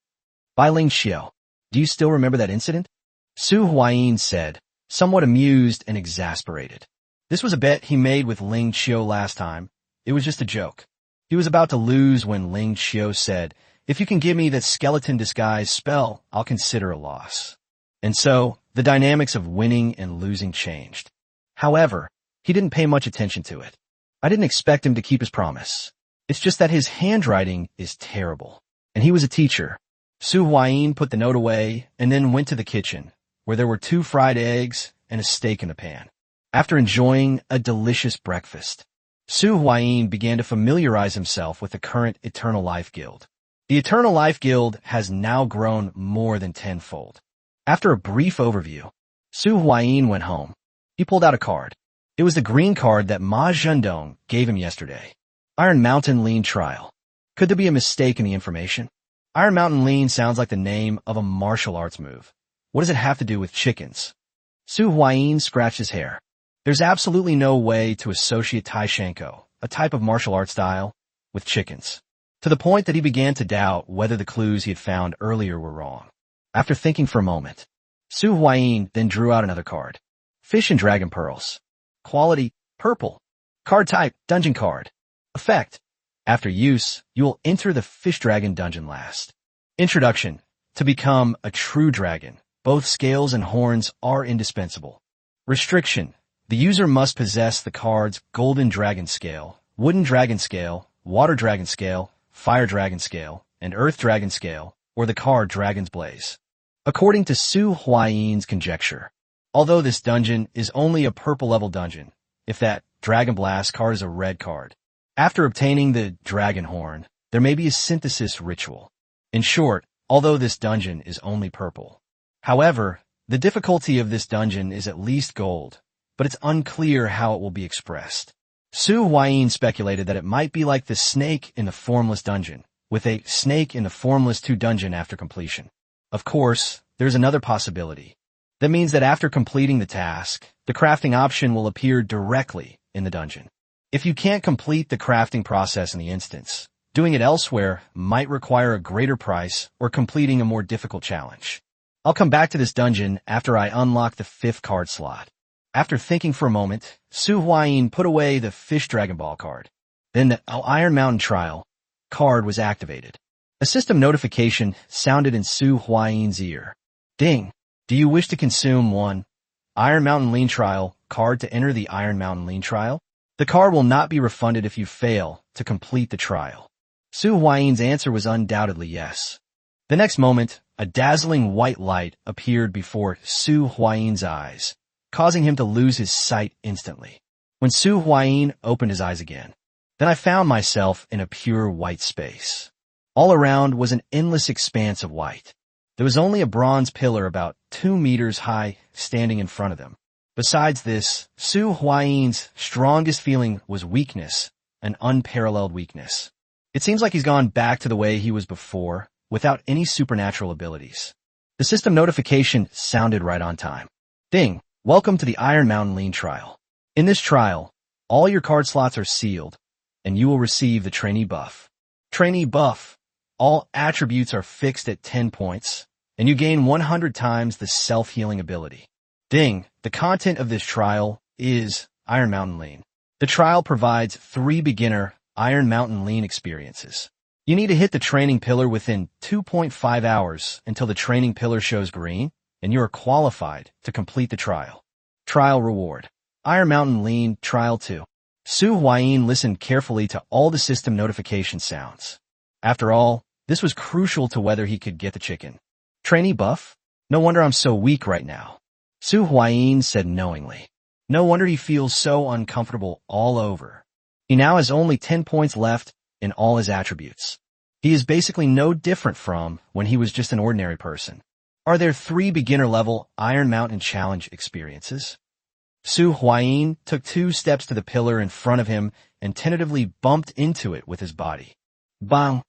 By Ling Xiao. Do you still remember that incident? Su Huayin said, somewhat amused and exasperated. This was a bet he made with Ling Xiao last time. It was just a joke. He was about to lose when Ling Xiao said, if you can give me that skeleton disguise spell, I'll consider a loss. And so, the dynamics of winning and losing changed. However, he didn't pay much attention to it. I didn't expect him to keep his promise. It's just that his handwriting is terrible. And he was a teacher. Su Huayin put the note away and then went to the kitchen, where there were 2 fried eggs and a steak in the pan. After enjoying a delicious breakfast, Su Huayin began to familiarize himself with the current Eternal Life Guild. The Eternal Life Guild has now grown more than tenfold. After a brief overview, Su Huayin went home. He pulled out a card. It was the green card that Ma Zhendong gave him yesterday. Iron Mountain Lean Trial. Could there be a mistake in the information? Iron Mountain Lean sounds like the name of a martial arts move. What does it have to do with chickens? Su Huayin scratched his hair. There's absolutely no way to associate Taishanko, a type of martial art style, with chickens, to the point that he began to doubt whether the clues he had found earlier were wrong. After thinking for a moment, Su Huayin then drew out another card. Fish and Dragon Pearls. Quality, purple. Card type, dungeon card. Effect. After use, you will enter the Fish Dragon dungeon last. Introduction. To become a true dragon, both scales and horns are indispensable. Restriction. The user must possess the cards Golden Dragon Scale, Wooden Dragon Scale, Water Dragon Scale, Fire Dragon Scale, and Earth Dragon Scale, or the card Dragon's Blaze. According to Su Huayin's conjecture, although this dungeon is only a purple level dungeon, if that Dragon Blast card is a red card, after obtaining the Dragon Horn, there may be a synthesis ritual. In short, although this dungeon is only purple. However, the difficulty of this dungeon is at least gold, but it's unclear how it will be expressed. Su Huayin speculated that it might be like the snake in the Formless dungeon, with a snake in the Formless 2 dungeon after completion. Of course, there's another possibility. That means that after completing the task, the crafting option will appear directly in the dungeon. If you can't complete the crafting process in the instance, doing it elsewhere might require a greater price or completing a more difficult challenge. I'll come back to this dungeon after I unlock the 5th card slot. After thinking for a moment, Su Huayin put away the Fish Dragon Ball card. Then the Iron Mountain Trial card was activated. A system notification sounded in Su Huayin's ear. Ding! Do you wish to consume 1 Iron Mountain Lean Trial card to enter the Iron Mountain Lean Trial? The card will not be refunded if you fail to complete the trial. Su Huayin's answer was undoubtedly yes. The next moment, a dazzling white light appeared before Su Huayin's eyes, causing him to lose his sight instantly. When Su Huayin opened his eyes again, then I found myself in a pure white space. All around was an endless expanse of white. There was only a bronze pillar about 2 meters high standing in front of them. Besides this, Su Huayin's strongest feeling was weakness, an unparalleled weakness. It seems like he's gone back to the way he was before, without any supernatural abilities. The system notification sounded right on time. Ding! Welcome to the Iron Mountain Lean Trial. In this trial, all your card slots are sealed, and you will receive the Trainee Buff. Trainee Buff. All attributes are fixed at 10 points, and you gain 100 times the self-healing ability. Ding! The content of this trial is Iron Mountain Lean. The trial provides 3 beginner Iron Mountain Lean experiences. You need to hit the training pillar within 2.5 hours until the training pillar shows green, and you are qualified to complete the trial. Trial reward. Iron Mountain Lean Trial 2. Su Huayin listened carefully to all the system notification sounds. After all, this was crucial to whether he could get the chicken. Trainee Buff? No wonder I'm so weak right now. Su Huayin said knowingly. No wonder he feels so uncomfortable all over. He now has only 10 points left in all his attributes. He is basically no different from when he was just an ordinary person. Are there 3 beginner-level Iron Mountain Challenge experiences? Su Huayin took 2 steps to the pillar in front of him and tentatively bumped into it with his body. Bang!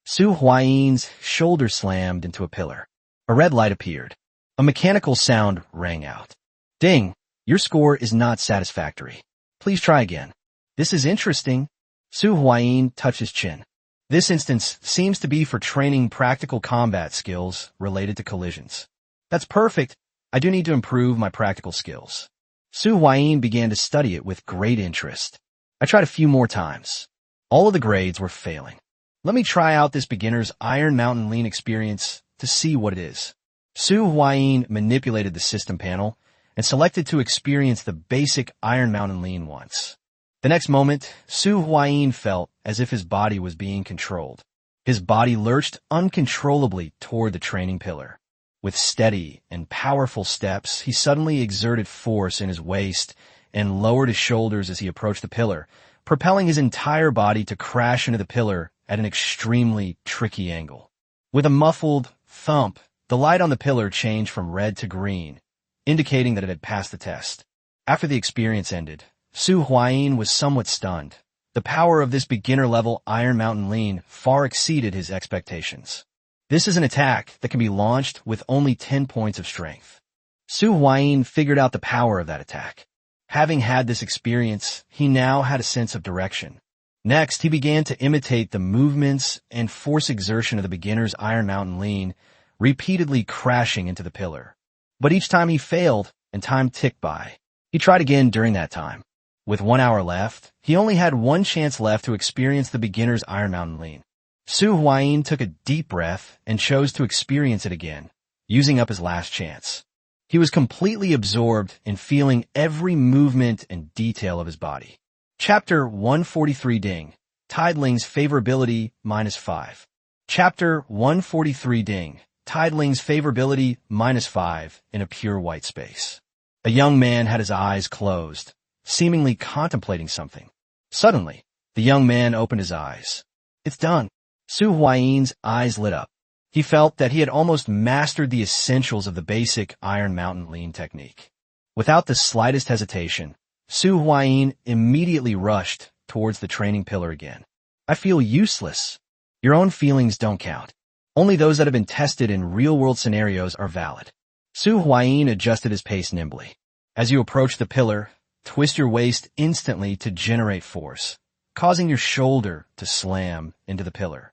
Su Huayin's shoulder slammed into a pillar. A red light appeared. A mechanical sound rang out. Ding! Your score is not satisfactory. Please try again. This is interesting. Su Huayin touched his chin. This instance seems to be for training practical combat skills related to collisions. That's perfect. I do need to improve my practical skills. Su Huayin began to study it with great interest. I tried a few more times. All of the grades were failing. Let me try out this beginner's Iron Mountain Lean experience to see what it is. Su Huayin manipulated the system panel and selected to experience the basic Iron Mountain Lean once. The next moment, Su Huayin felt as if his body was being controlled. His body lurched uncontrollably toward the training pillar. With steady and powerful steps, he suddenly exerted force in his waist and lowered his shoulders as he approached the pillar, propelling his entire body to crash into the pillar at an extremely tricky angle. With a muffled thump, the light on the pillar changed from red to green, indicating that it had passed the test. After the experience ended, Su Huayin was somewhat stunned. The power of this beginner-level Iron Mountain Lean far exceeded his expectations. This is an attack that can be launched with only 10 points of strength. Su Huayin figured out the power of that attack. Having had this experience, he now had a sense of direction. Next, he began to imitate the movements and force exertion of the beginner's Iron Mountain Lean, repeatedly crashing into the pillar. But each time he failed, and time ticked by. He tried again during that time. With 1 hour left, he only had 1 chance left to experience the beginner's Iron Mountain Lean. Su Huayin took a deep breath and chose to experience it again, using up his last chance. He was completely absorbed in feeling every movement and detail of his body. Chapter 143 Ding. Tideling's Favorability -5. Chapter 143 Ding. Tideling's Favorability -5 in a pure white space. A young man had his eyes closed, seemingly contemplating something. Suddenly, the young man opened his eyes. It's done. Su Huayin's eyes lit up. He felt that he had almost mastered the essentials of the basic Iron Mountain Lean technique. Without the slightest hesitation, Su Huayin immediately rushed towards the training pillar again. I feel useless. Your own feelings don't count. Only those that have been tested in real-world scenarios are valid. Su Huayin adjusted his pace nimbly. As you approach the pillar, twist your waist instantly to generate force, causing your shoulder to slam into the pillar.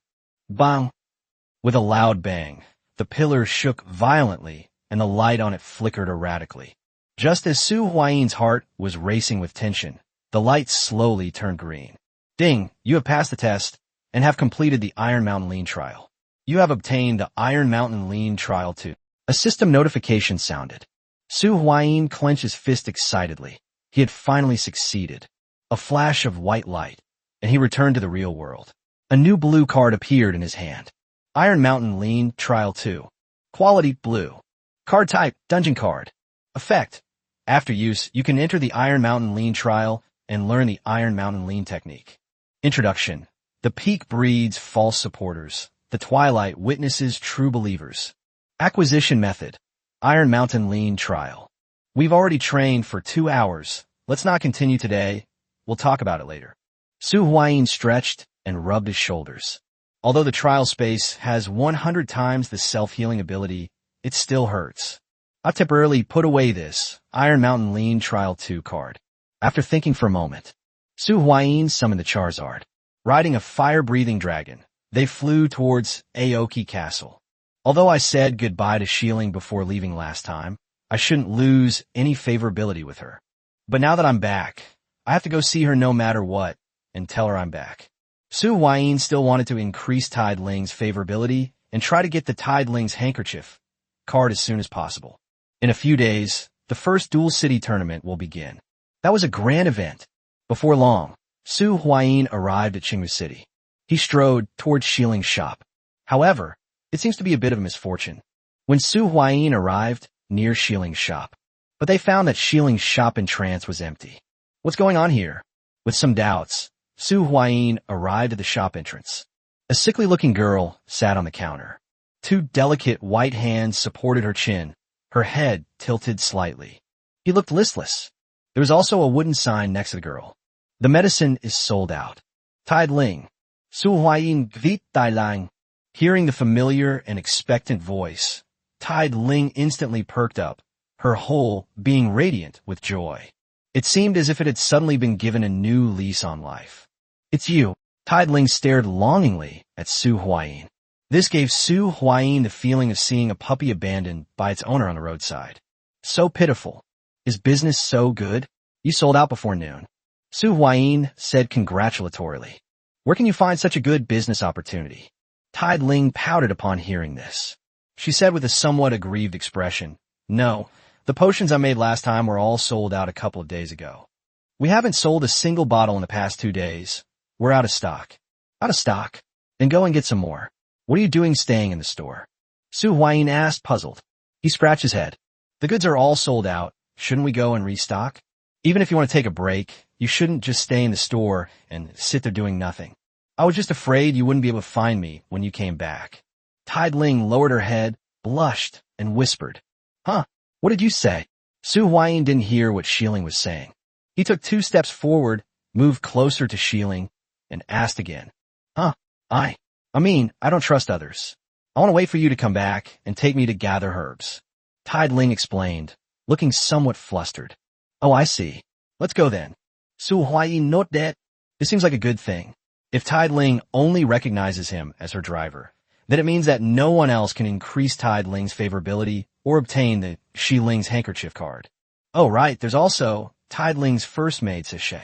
Bang! With a loud bang, the pillar shook violently and the light on it flickered erratically. Just as Su Huayin's heart was racing with tension, the light slowly turned green. Ding! You have passed the test and have completed the Iron Mountain Lean trial. You have obtained the Iron Mountain Lean Trial 2. A system notification sounded. Su Huayin clenched his fist excitedly. He had finally succeeded. A flash of white light, and he returned to the real world. A new blue card appeared in his hand. Iron Mountain Lean Trial 2. Quality blue. Card type, dungeon card. Effect. After use, you can enter the Iron Mountain Lean Trial and learn the Iron Mountain Lean technique. Introduction. The peak breeds false supporters. The twilight witnesses true believers. Acquisition method. Iron Mountain Lean Trial. We've already trained for 2 hours. Let's not continue today. We'll talk about it later. Su Huayin stretched and rubbed his shoulders. Although the trial space has 100 times the self-healing ability, it still hurts. I temporarily put away this Iron Mountain Lean Trial 2 card. After thinking for a moment, Su Huayin summoned the Charizard. Riding a fire-breathing dragon, they flew towards Aoki Castle. Although I said goodbye to Shieling before leaving last time, I shouldn't lose any favorability with her. But now that I'm back, I have to go see her no matter what and tell her I'm back. Su Huayin still wanted to increase Tideling's favorability and try to get the Tideling's Handkerchief card as soon as possible. In a few days, the first Dual City tournament will begin. That was a grand event. Before long, Su Huayin arrived at Qingwu City. He strode towards Shiling's shop. However, it seems to be a bit of a misfortune. When Su Huayin arrived near Shiling's shop, but they found that Shiling's shop entrance was empty. What's going on here? With some doubts, Su Huayin arrived at the shop entrance. A sickly-looking girl sat on the counter. Two delicate white hands supported her chin, her head tilted slightly. She looked listless. There was also a wooden sign next to the girl. The medicine is sold out. Tide Ling. Su Huayin Gvit Tai Lang. Hearing the familiar and expectant voice, Tide Ling instantly perked up, her whole being radiant with joy. It seemed as if it had suddenly been given a new lease on life. It's you. Tide Ling stared longingly at Su Huayin. This gave Su Huayin the feeling of seeing a puppy abandoned by its owner on the roadside. So pitiful. Is business so good? You sold out before noon. Su Huayin said congratulatorily. Where can you find such a good business opportunity? Tide Ling pouted upon hearing this. She said with a somewhat aggrieved expression, No, the potions I made last time were all sold out a couple of days ago. We haven't sold a single bottle in the past 2 days. We're out of stock. Out of stock? Then go and get some more. What are you doing staying in the store? Su Huayin asked, puzzled. He scratched his head. The goods are all sold out. Shouldn't we go and restock? Even if you want to take a break, you shouldn't just stay in the store and sit there doing nothing. I was just afraid you wouldn't be able to find me when you came back. Tide Ling lowered her head, blushed, and whispered. Huh? What did you say? Su Huayin didn't hear what Shilling was saying. He took 2 steps forward, moved closer to Shilling, and asked again. Huh? I mean, I don't trust others. I want to wait for you to come back and take me to gather herbs. Tide Ling explained, looking somewhat flustered. Oh, I see. Let's go then. Su Huayin note that. This seems like a good thing. If Tide Ling only recognizes him as her driver, then it means that no one else can increase Tide Ling's favorability or obtain the Shi Ling's handkerchief card. Oh, right, there's also Tide Ling's first maid sachet.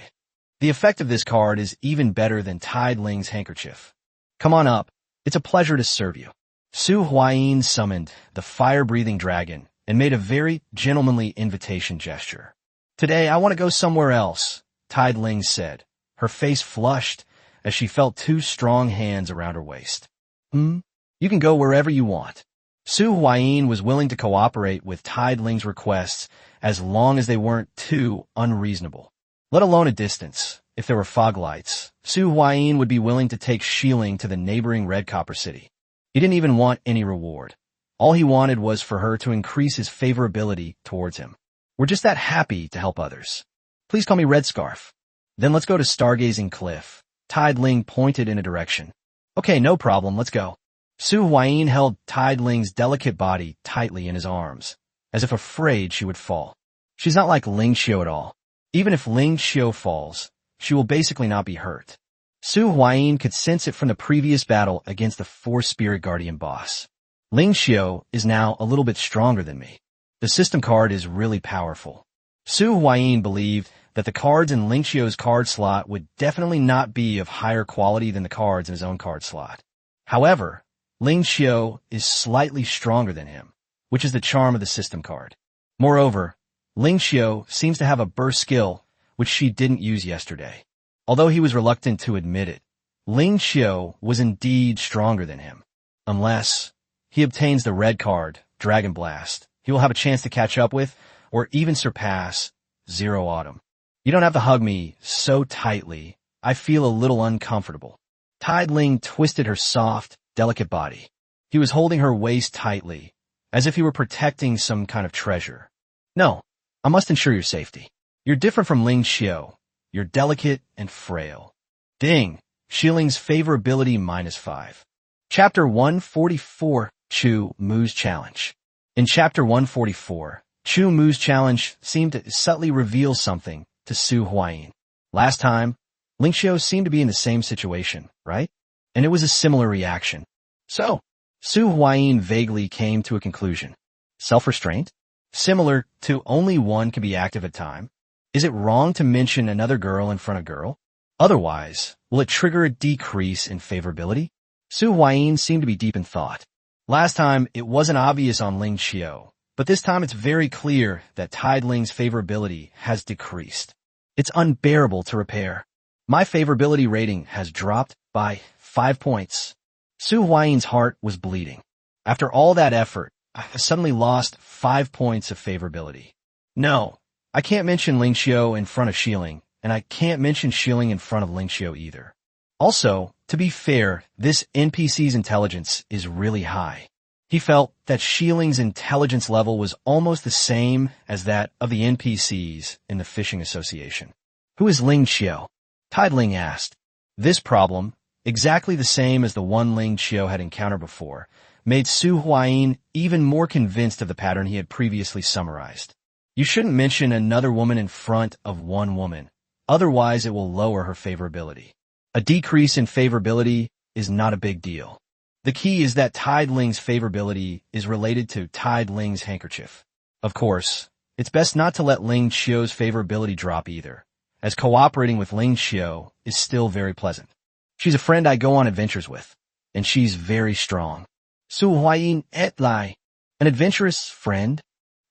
The effect of this card is even better than Tide Ling's handkerchief. Come on up. It's a pleasure to serve you. Su Huayin summoned the fire-breathing dragon and made a very gentlemanly invitation gesture. Today, I want to go somewhere else, Tide Ling said. Her face flushed as she felt 2 strong hands around her waist. You can go wherever you want. Su Huayin was willing to cooperate with Tide Ling's requests as long as they weren't too unreasonable. Let alone a distance. If there were fog lights, Su Huayin would be willing to take Shilling to the neighboring Red Copper City. He didn't even want any reward. All he wanted was for her to increase his favorability towards him. We're just that happy to help others. Please call me Red Scarf. Then let's go to Stargazing Cliff. Tide Ling pointed in a direction. Okay, no problem, let's go. Su Huayin held Tide Ling's delicate body tightly in his arms, as if afraid she would fall. She's not like Ling Xiao at all. Even if Ling Xiao falls, she will basically not be hurt. Su Huayin could sense it from the previous battle against the 4-Spirit Guardian boss. Ling Xiao is now a little bit stronger than me. The system card is really powerful. Su Huayin believed that the cards in Ling Xiao's card slot would definitely not be of higher quality than the cards in his own card slot. However, Ling Xiao is slightly stronger than him, which is the charm of the system card. Moreover, Ling Xiao seems to have a burst skill which she didn't use yesterday. Although he was reluctant to admit it, Ling Xiao was indeed stronger than him. Unless he obtains the red card, Dragon Blast, he will have a chance to catch up with, or even surpass, Zero Autumn. You don't have to hug me so tightly. I feel a little uncomfortable. Tide Ling twisted her soft, delicate body. He was holding her waist tightly, as if he were protecting some kind of treasure. No, I must ensure your safety. You're different from Ling Xiao. You're delicate and frail. Ding! Shilling's favorability -5. Chapter 144, Chu Mu's Challenge. In Chapter 144, Chu Mu's Challenge seemed to subtly reveal something to Su Huayin. Last time, Ling Xiao seemed to be in the same situation, right? And it was a similar reaction. So, Su Huayin vaguely came to a conclusion. Self-restraint? Similar to only one can be active at a time. Is it wrong to mention another girl in front of girl? Otherwise, will it trigger a decrease in favorability? Su Huayin seemed to be deep in thought. Last time, it wasn't obvious on Ling Xiao, but this time it's very clear that Tide Ling's favorability has decreased. It's unbearable to repair. My favorability rating has dropped by 5 points. Su Huayin's heart was bleeding. After all that effort, I suddenly lost 5 points of favorability. No, I can't mention Ling Xiao in front of Shilling, and I can't mention Shilling in front of Ling Xiao either. Also, to be fair, this NPC's intelligence is really high. He felt that Shiling's intelligence level was almost the same as that of the NPCs in the Fishing Association. Who is Ling Qiu? Tide Ling asked. This problem, exactly the same as the one Ling Qiu had encountered before, made Su Huayin even more convinced of the pattern he had previously summarized. You shouldn't mention another woman in front of one woman, otherwise it will lower her favorability. A decrease in favorability is not a big deal. The key is that Tide Ling's favorability is related to Tide Ling's handkerchief. Of course, it's best not to let Ling Qiu's favorability drop either, as cooperating with Ling Qiu is still very pleasant. She's a friend I go on adventures with, and she's very strong. Su Huayin et lai. An adventurous friend?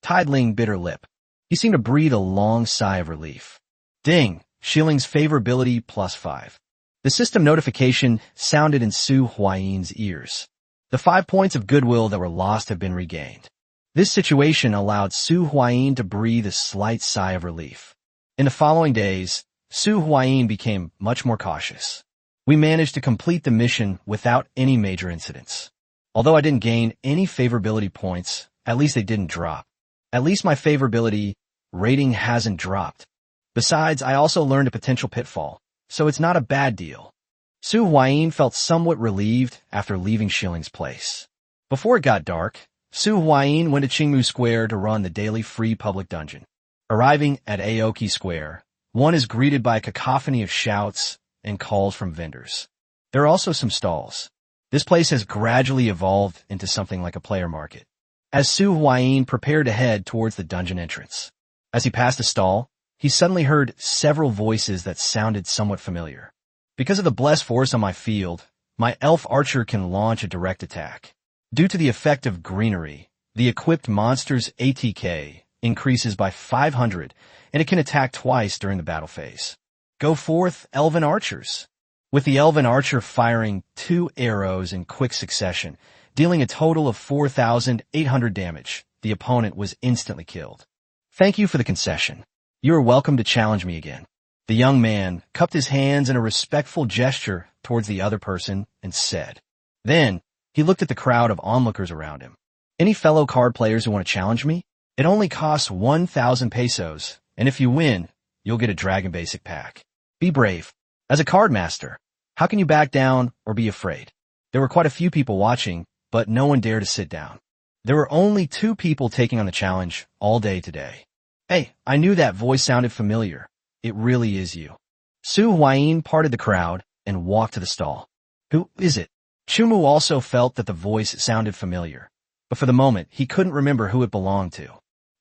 Tide Ling bit her lip. He seemed to breathe a long sigh of relief. Ding! Shiling's favorability +5. The system notification sounded in Su Huayin's ears. The 5 points of goodwill that were lost have been regained. This situation allowed Su Huayin to breathe a slight sigh of relief. In the following days, Su Huayin became much more cautious. We managed to complete the mission without any major incidents. Although I didn't gain any favorability points, at least they didn't drop. At least my favorability rating hasn't dropped. Besides, I also learned a potential pitfall, so it's not a bad deal. Su Huayin felt somewhat relieved after leaving Shiling's place. Before it got dark, Su Huayin went to Qingmu Square to run the daily free public dungeon. Arriving at Aoki Square, one is greeted by a cacophony of shouts and calls from vendors. There are also some stalls. This place has gradually evolved into something like a player market. As Su Huayin prepared to head towards the dungeon entrance, as he passed a stall, he suddenly heard several voices that sounded somewhat familiar. Because of the blessed force on my field, my elf archer can launch a direct attack. Due to the effect of greenery, the equipped monster's ATK increases by 500, and it can attack twice during the battle phase. Go forth, elven archers! With the elven archer firing 2 arrows in quick succession, dealing a total of 4,800 damage, the opponent was instantly killed. Thank you for the concession. You are welcome to challenge me again. The young man cupped his hands in a respectful gesture towards the other person and said. Then, he looked at the crowd of onlookers around him. Any fellow card players who want to challenge me? It only costs 1,000 pesos, and if you win, you'll get a Dragon Basic pack. Be brave. As a card master, how can you back down or be afraid? There were quite a few people watching, but no one dared to sit down. There were only 2 people taking on the challenge all day today. Hey, I knew that voice sounded familiar. It really is you. Su Huayin parted the crowd and walked to the stall. Who is it? Chumu also felt that the voice sounded familiar, but for the moment he couldn't remember who it belonged to.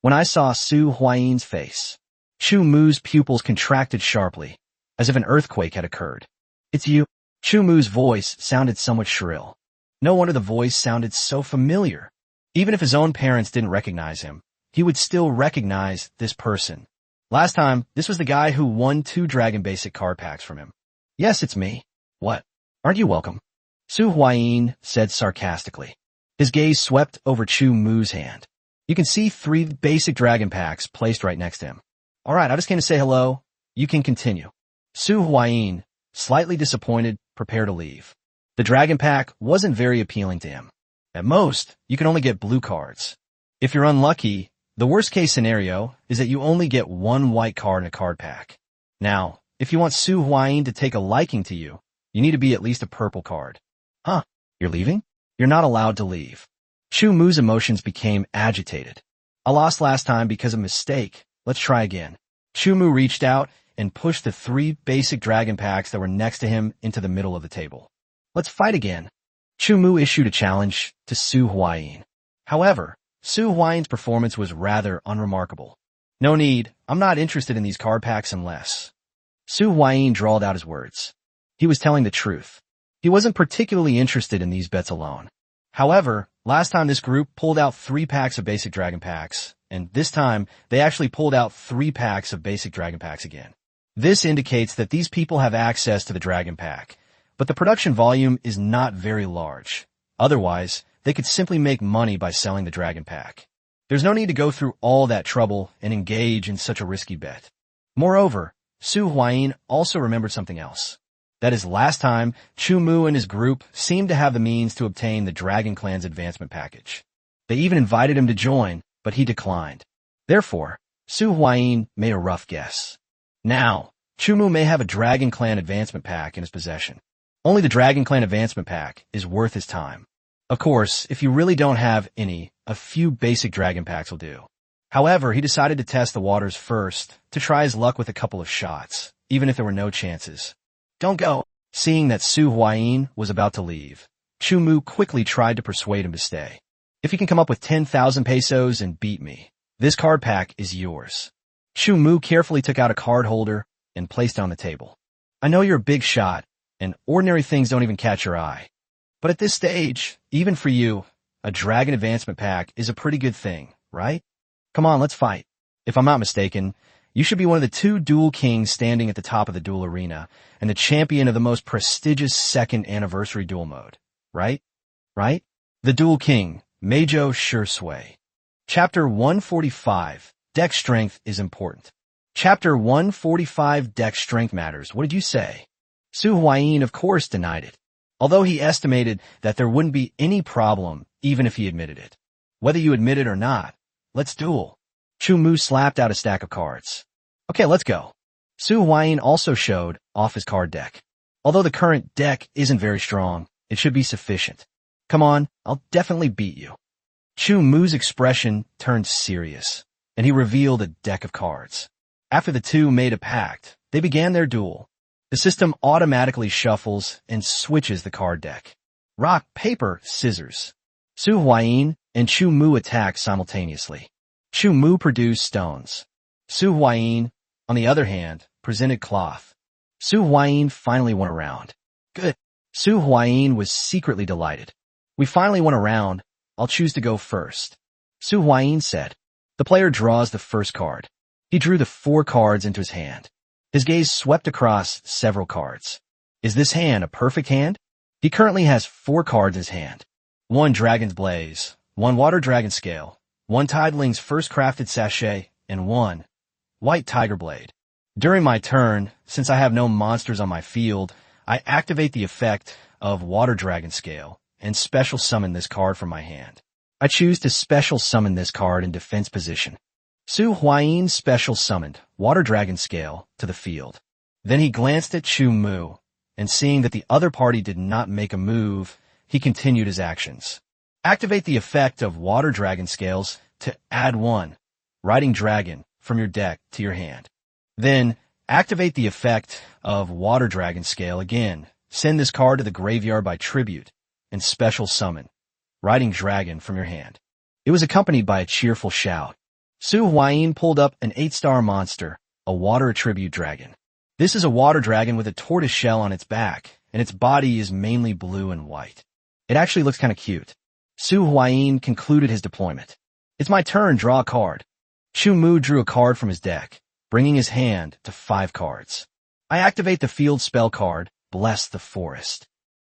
When I saw Su Huayin's face, Chumu's pupils contracted sharply, as if an earthquake had occurred. It's you. Chumu's voice sounded somewhat shrill. No wonder the voice sounded so familiar. Even if his own parents didn't recognize him, he would still recognize this person. Last time, this was the guy who won 2 Dragon Basic card packs from him. Yes, it's me. What? Aren't you welcome? Su Huayin said sarcastically. His gaze swept over Chu Mu's hand. You can see 3 basic dragon packs placed right next to him. Alright, I just came to say hello. You can continue. Su Huayin, slightly disappointed, prepared to leave. The dragon pack wasn't very appealing to him. At most, you can only get blue cards. If you're unlucky, the worst case scenario is that you only get 1 white card in a card pack. Now, if you want Su Huayin to take a liking to you, you need to be at least a purple card. Huh? You're leaving? You're not allowed to leave. Chu Mu's emotions became agitated. I lost last time because of mistake. Let's try again. Chu Mu reached out and pushed the 3 basic dragon packs that were next to him into the middle of the table. Let's fight again. Chu Mu issued a challenge to Su Huayin. However, Su Huayin's performance was rather unremarkable. No need, I'm not interested in these card packs unless. Su Huayin drawled out his words. He was telling the truth. He wasn't particularly interested in these bets alone. However, last time this group pulled out 3 packs of basic dragon packs, and this time they actually pulled out 3 packs of basic dragon packs again. This indicates that these people have access to the dragon pack, but the production volume is not very large. Otherwise, they could simply make money by selling the dragon pack. There's no need to go through all that trouble and engage in such a risky bet. Moreover, Su Huayin also remembered something else. That is, last time, Chu Mu and his group seemed to have the means to obtain the Dragon Clan's advancement package. They even invited him to join, but he declined. Therefore, Su Huayin made a rough guess. Now, Chu Mu may have a Dragon Clan advancement pack in his possession. Only the Dragon Clan advancement pack is worth his time. Of course, if you really don't have any, a few basic dragon packs will do. However, he decided to test the waters first, to try his luck with a couple of shots, even if there were no chances. Don't go. Seeing that Su Huayin was about to leave, Chu Mu quickly tried to persuade him to stay. If you can come up with 10,000 pesos and beat me, this card pack is yours. Chu Mu carefully took out a card holder and placed it on the table. I know you're a big shot, and ordinary things don't even catch your eye. But at this stage, even for you, a Dragon Advancement Pack is a pretty good thing, right? Come on, let's fight. If I'm not mistaken, you should be one of the two duel kings standing at the top of the duel arena, and the champion of the most prestigious second anniversary duel mode, right? Right? The Duel King, Meijo Shursui. Chapter 145, Deck Strength is Important. Chapter 145, Deck Strength Matters. What did you say? Su Huayin, of course, denied it, although he estimated that there wouldn't be any problem even if he admitted it. Whether you admit it or not, let's duel. Chu Mu slapped out a stack of cards. Okay, let's go. Su Huayin also showed off his card deck. Although the current deck isn't very strong, it should be sufficient. Come on, I'll definitely beat you. Chu Mu's expression turned serious, and he revealed a deck of cards. After the two made a pact, they began their duel. The system automatically shuffles and switches the card deck. Rock, paper, scissors. Su Huayin and Chu Mu attacked simultaneously. Chu Mu produced stones. Su Huayin, on the other hand, presented cloth. Su Huayin finally won a round. Good. Su Huayin was secretly delighted. We finally won a round. I'll choose to go first. Su Huayin said. The player draws the first card. He drew the 4 cards into his hand. His gaze swept across several cards. Is this hand a perfect hand? He currently has 4 cards in his hand. 1 Dragon's Blaze, 1 Water Dragon Scale, 1 Tideling's First Crafted Sachet, and 1 White Tiger Blade. During my turn, since I have no monsters on my field, I activate the effect of Water Dragon Scale and special summon this card from my hand. I choose to special summon this card in defense position. Su Huayin special summoned Water Dragon Scale to the field. Then he glanced at Chu Mu, and seeing that the other party did not make a move, he continued his actions. Activate the effect of Water Dragon Scales to add 1 Riding Dragon from your deck to your hand. Then, activate the effect of Water Dragon Scale again. Send this card to the graveyard by tribute, and special summon Riding Dragon from your hand. It was accompanied by a cheerful shout. Su Huayin pulled up an 8-star monster, a Water Attribute Dragon. This is a water dragon with a tortoise shell on its back, and its body is mainly blue and white. It actually looks kind of cute. Su Huayin concluded his deployment. It's my turn, draw a card. Chu Mu drew a card from his deck, bringing his hand to 5 cards. I activate the field spell card, Bless the Forest.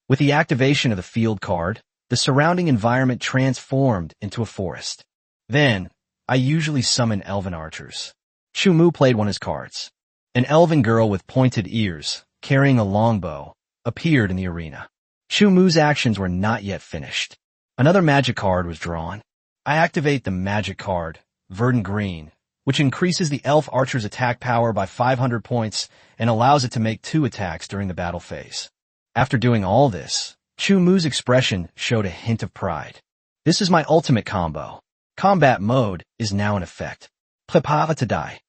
With the activation of the field card, the surrounding environment transformed into a forest. Then, I usually summon elven archers. Chu Mu played one of his cards. An elven girl with pointed ears, carrying a longbow, appeared in the arena. Chu Mu's actions were not yet finished. Another magic card was drawn. I activate the magic card, Verdant Green, which increases the elf archer's attack power by 500 points and allows it to make 2 attacks during the battle phase. After doing all this, Chu Mu's expression showed a hint of pride. This is my ultimate combo. Combat mode is now in effect. Prepare to die.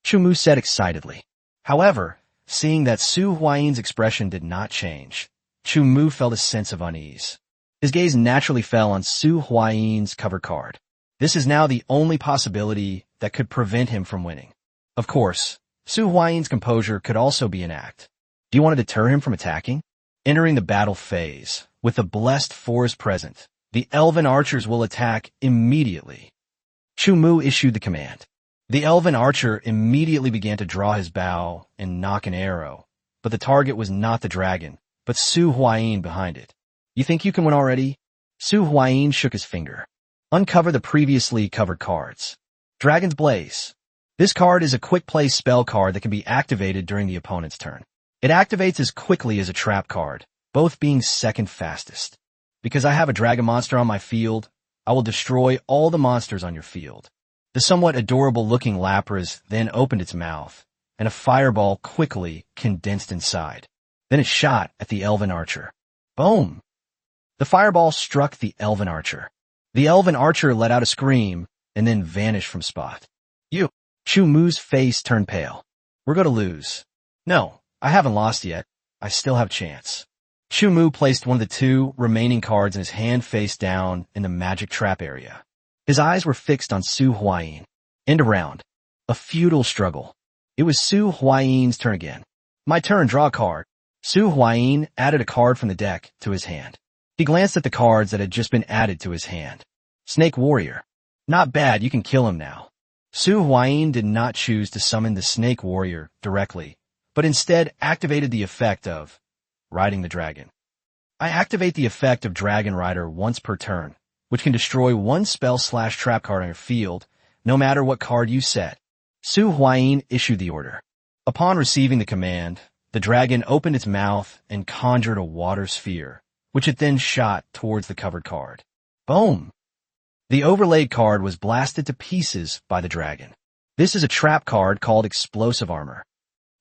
Chu Mu said excitedly. However, seeing that Su Huayin's expression did not change, Chu Mu felt a sense of unease. His gaze naturally fell on Su Huayin's cover card. This is now the only possibility that could prevent him from winning. Of course, Su Huayin's composure could also be an act. Do you want to deter him from attacking? Entering the battle phase, with the blessed forest present, the elven archers will attack immediately. Chu Mu issued the command. The elven archer immediately began to draw his bow and knock an arrow, but the target was not the dragon, but Su Huayin behind it. You think you can win already? Su Huayin shook his finger. Uncover the previously covered cards. Dragon's Blaze. This card is a quick play spell card that can be activated during the opponent's turn. It activates as quickly as a trap card, both being second fastest. Because I have a dragon monster on my field, I will destroy all the monsters on your field. The somewhat adorable-looking Lapras then opened its mouth, and a fireball quickly condensed inside. Then it shot at the Elven Archer. Boom! The fireball struck the Elven Archer. The Elven Archer let out a scream and then vanished from spot. Chu Mu's face turned pale. We're going to lose. No, I haven't lost yet. I still have a chance. Chu Mu placed one of the 2 remaining cards in his hand face down in the magic trap area. His eyes were fixed on Su Huayin. End of round. A futile struggle. It was Su Huayin's turn again. My turn, draw a card. Su Huayin added a card from the deck to his hand. He glanced at the cards that had just been added to his hand. Snake Warrior. Not bad, you can kill him now. Su Huayin did not choose to summon the Snake Warrior directly, but instead activated the effect of Riding the Dragon. I activate the effect of Dragon Rider once per turn, which can destroy one spell/trap card on your field, no matter what card you set. Su Huayin issued the order. Upon receiving the command, the dragon opened its mouth and conjured a water sphere, which it then shot towards the covered card. Boom! The overlaid card was blasted to pieces by the dragon. This is a trap card called Explosive Armor.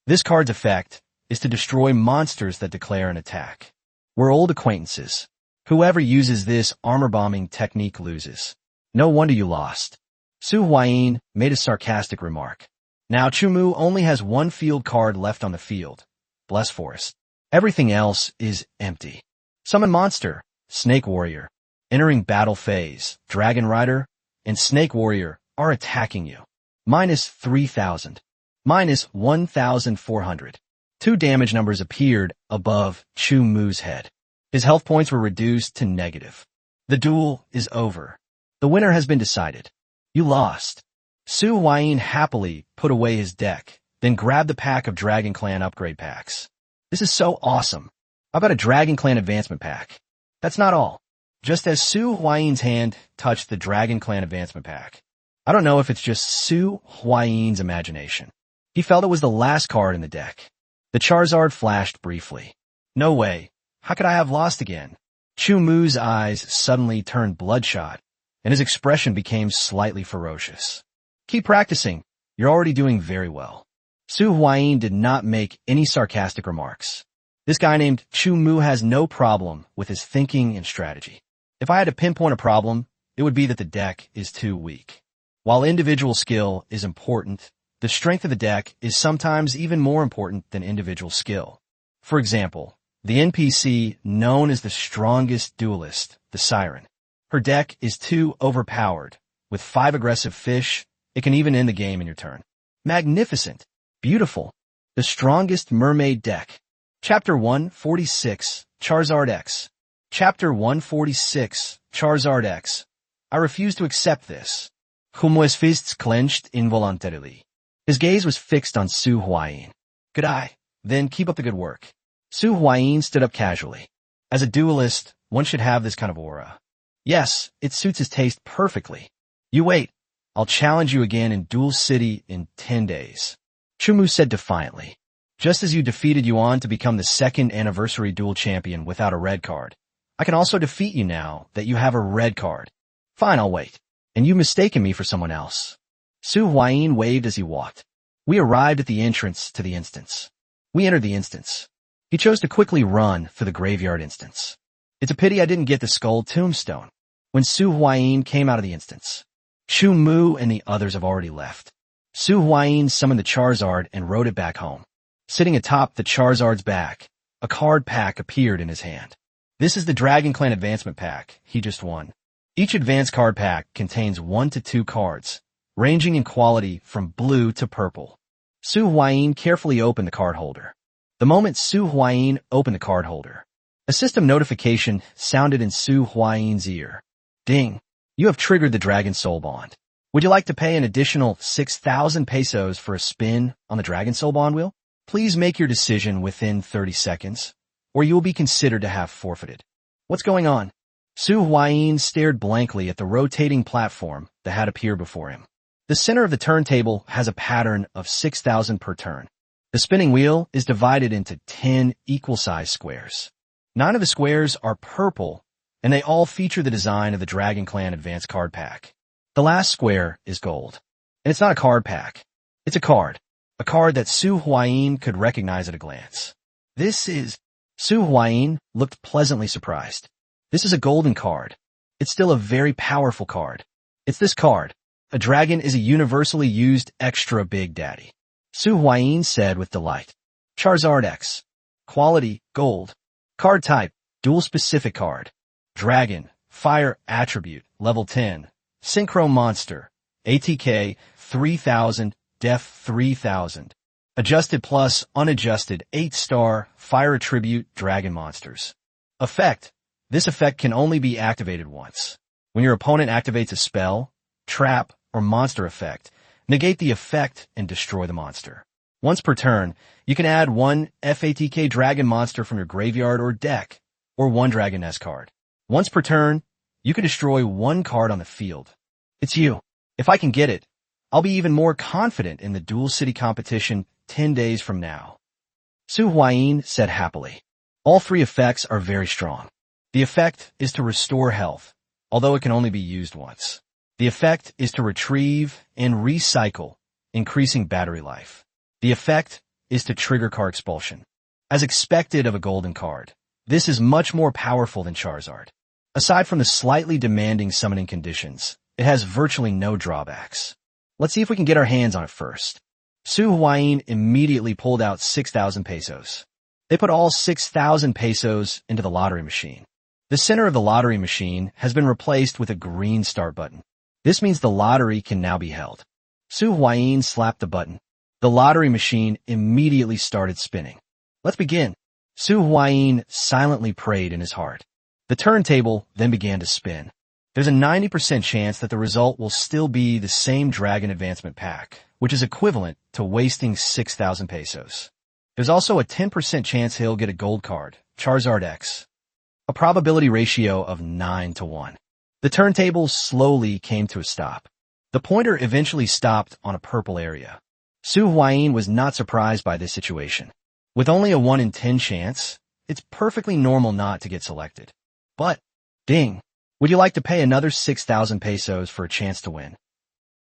This card's effect is to destroy monsters that declare an attack. We're old acquaintances. Whoever uses this armor-bombing technique loses. No wonder you lost. Su Huayin made a sarcastic remark. Now Chu Mu only has 1 field card left on the field. Bless Forest. Everything else is empty. Summon Monster, Snake Warrior. Entering battle phase, Dragon Rider and Snake Warrior are attacking you. Minus 3,000. Minus 1,400. 2 damage numbers appeared above Chu Mu's head. His health points were reduced to negative. The duel is over. The winner has been decided. You lost. Su Huayin happily put away his deck, then grabbed the pack of Dragon Clan upgrade packs. This is so awesome. I've got a Dragon Clan advancement pack. That's not all. Just as Su Huayin's hand touched the Dragon Clan advancement pack. I don't know if it's just Su Huayin's imagination. He felt it was the last card in the deck. The Charizard flashed briefly. No way. How could I have lost again? Chu Mu's eyes suddenly turned bloodshot, and his expression became slightly ferocious. Keep practicing. You're already doing very well. Su Huayin did not make any sarcastic remarks. This guy named Chu Mu has no problem with his thinking and strategy. If I had to pinpoint a problem, it would be that the deck is too weak. While individual skill is important, the strength of the deck is sometimes even more important than individual skill. For example, the NPC known as the strongest duelist, the Siren. Her deck is too overpowered. With 5 aggressive fish, it can even end the game in your turn. Magnificent. Beautiful. The strongest mermaid deck. Chapter 146, Charizard X. Chapter 146, Charizard X. I refuse to accept this. Humu's fists clenched involuntarily. His gaze was fixed on Su Huayin. Good eye. Then keep up the good work. Su Huayin stood up casually. As a duelist, one should have this kind of aura. Yes, it suits his taste perfectly. You wait. I'll challenge you again in Duel City in 10 days. Chu Mu said defiantly. Just as you defeated Yuan to become the 2nd anniversary duel champion without a red card, I can also defeat you now that you have a red card. Fine, I'll wait. And you've mistaken me for someone else. Su Huayin waved as he walked. We arrived at the entrance to the instance. We entered the instance. He chose to quickly run through the graveyard instance. It's a pity I didn't get the skull tombstone. When Su Huayin came out of the instance, Chu Mu and the others have already left. Su Huayin summoned the Charizard and rode it back home. Sitting atop the Charizard's back, a card pack appeared in his hand. This is the Dragon Clan advancement pack he just won. Each advanced card pack contains 1 to 2 cards, ranging in quality from blue to purple. Su Huayin carefully opened the card holder. The moment Su Huayin opened the card holder, a system notification sounded in Su Huayin's ear. Ding! You have triggered the Dragon Soul Bond. Would you like to pay an additional 6,000 pesos for a spin on the Dragon Soul Bond wheel? Please make your decision within 30 seconds, or you will be considered to have forfeited. What's going on? Su Huayin stared blankly at the rotating platform that had appeared before him. The center of the turntable has a pattern of 6,000 per turn. The spinning wheel is divided into 10 equal-sized squares. 9 of the squares are purple, and they all feature the design of the Dragon Clan Advanced Card Pack. The last square is gold. And it's not a card pack. It's a card that Su Huayin could recognize at a glance. Su Huayin looked pleasantly surprised. This is a golden card. It's still a very powerful card. It's this card. A dragon is a universally used extra big daddy. Su Huayin said with delight. Charizard X. Quality, gold. Card type, dual specific card. Dragon, fire attribute, level 10. Synchro monster. ATK, 3000, def 3000. Adjusted plus unadjusted 8-star, fire attribute, dragon monsters. Effect. This effect can only be activated once. When your opponent activates a spell, trap, or monster effect, negate the effect and destroy the monster. Once per turn, you can add one FATK dragon monster from your graveyard or deck, or one Dragon Nest card. Once per turn, you can destroy one card on the field. It's you. If I can get it, I'll be even more confident in the Duel City competition 10 days from now. Su Huayin said happily. All 3 effects are very strong. The effect is to restore health, although it can only be used once. The effect is to retrieve and recycle, increasing battery life. The effect is to trigger card expulsion. As expected of a golden card, this is much more powerful than Charizard. Aside from the slightly demanding summoning conditions, it has virtually no drawbacks. Let's see if we can get our hands on it first. Su Huayin immediately pulled out 6,000 pesos. They put all 6,000 pesos into the lottery machine. The center of the lottery machine has been replaced with a green start button. This means the lottery can now be held. Su Huayin slapped the button. The lottery machine immediately started spinning. Let's begin. Su Huayin silently prayed in his heart. The turntable then began to spin. There's a 90% chance that the result will still be the same Dragon Advancement Pack, which is equivalent to wasting 6,000 pesos. There's also a 10% chance he'll get a gold card, Charizard X. A probability ratio of 9 to 1. The turntable slowly came to a stop. The pointer eventually stopped on a purple area. Su Huayin was not surprised by this situation. With only a 1 in 10 chance, it's perfectly normal not to get selected. But, ding, would you like to pay another 6,000 pesos for a chance to win?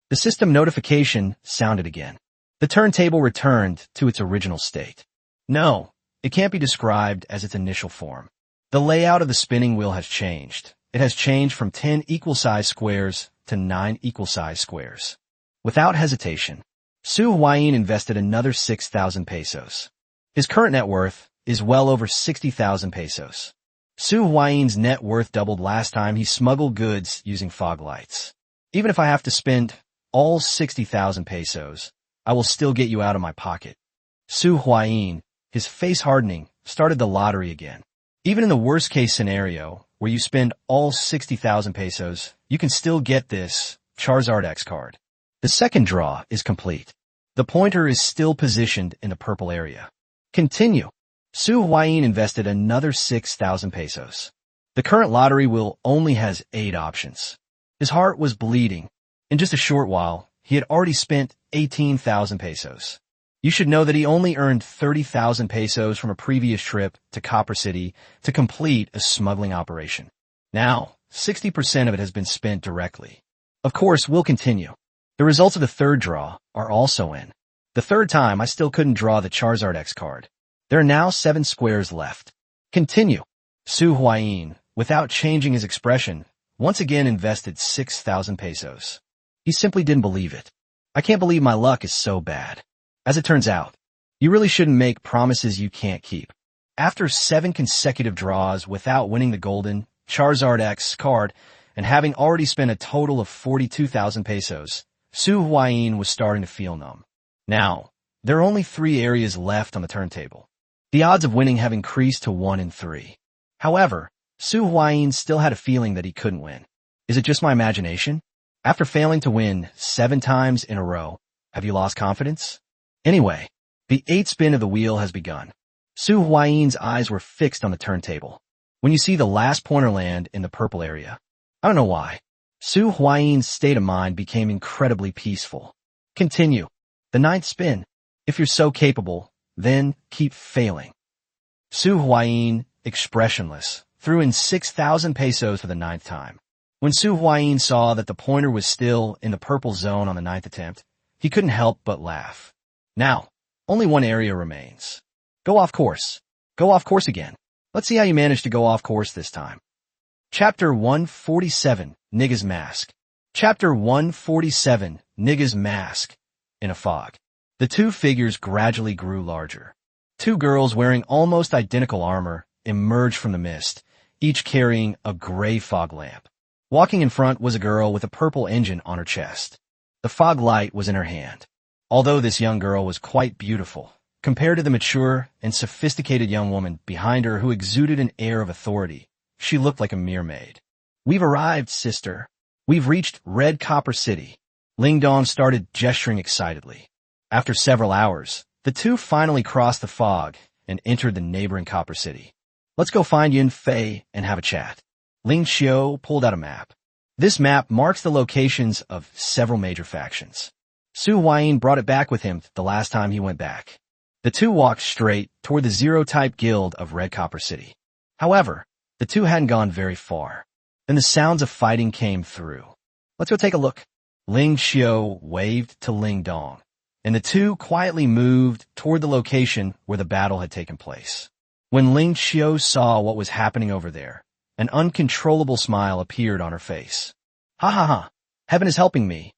The system notification sounded again. The turntable returned to its original state. No, it can't be described as its initial form. The layout of the spinning wheel has changed. It has changed from 10 equal-sized squares to 9 equal-sized squares. Without hesitation, Su Huayin invested another 6,000 pesos. His current net worth is well over 60,000 pesos. Su Huayin's net worth doubled last time he smuggled goods using fog lights. Even if I have to spend all 60,000 pesos, I will still get you out of my pocket. Su Huayin, his face hardening, started the lottery again. Even in the worst-case scenario, where you spend all 60,000 pesos, you can still get this Charizard X card. The second draw is complete. The pointer is still positioned in the purple area. Continue. Su Huayin invested another 6,000 pesos. The current lottery wheel only has 8 options. His heart was bleeding. In just a short while, he had already spent 18,000 pesos. You should know that he only earned 30,000 pesos from a previous trip to Copper City to complete a smuggling operation. Now, 60% of it has been spent directly. Of course, we'll continue. The results of the third draw are also in. The third time, I still couldn't draw the Charizard X card. There are now 7 squares left. Continue. Su Huayin, without changing his expression, once again invested 6,000 pesos. He simply didn't believe it. I can't believe my luck is so bad. As it turns out, you really shouldn't make promises you can't keep. After 7 consecutive draws without winning the golden Charizard X card and having already spent a total of 42,000 pesos, Su Huayin was starting to feel numb. Now, there are only 3 areas left on the turntable. The odds of winning have increased to 1 in 3. However, Su Huayin still had a feeling that he couldn't win. Is it just my imagination? After failing to win 7 times in a row, have you lost confidence? Anyway, the 8th spin of the wheel has begun. Su Huayin's eyes were fixed on the turntable. When you see the last pointer land in the purple area, I don't know why, Su Huayin's state of mind became incredibly peaceful. Continue. The 9th spin. If you're so capable, then keep failing. Su Huayin, expressionless, threw in 6,000 pesos for the 9th time. When Su Huayin saw that the pointer was still in the purple zone on the 9th attempt, he couldn't help but laugh. Now, only one area remains. Go off course. Go off course again. Let's see how you manage to go off course this time. Chapter 147, Nigga's Mask. Chapter 147, Nigga's Mask. In a fog. The two figures gradually grew larger. Two girls wearing almost identical armor emerged from the mist, each carrying a gray fog lamp. Walking in front was a girl with a purple engine on her chest. The fog light was in her hand. Although this young girl was quite beautiful, compared to the mature and sophisticated young woman behind her who exuded an air of authority, she looked like a mere maid. We've arrived, sister. We've reached Red Copper City. Ling Dong started gesturing excitedly. After several hours, the two finally crossed the fog and entered the neighboring Copper City. Let's go find Yin Fei and have a chat. Ling Xiu pulled out a map. This map marks the locations of several major factions. Su Huayin brought it back with him the last time he went back. The two walked straight toward the Zero-type guild of Red Copper City. However, the two hadn't gone very far. Then the sounds of fighting came through. Let's go take a look. Ling Xiu waved to Ling Dong, and the two quietly moved toward the location where the battle had taken place. When Ling Xiu saw what was happening over there, an uncontrollable smile appeared on her face. Ha ha ha, heaven is helping me,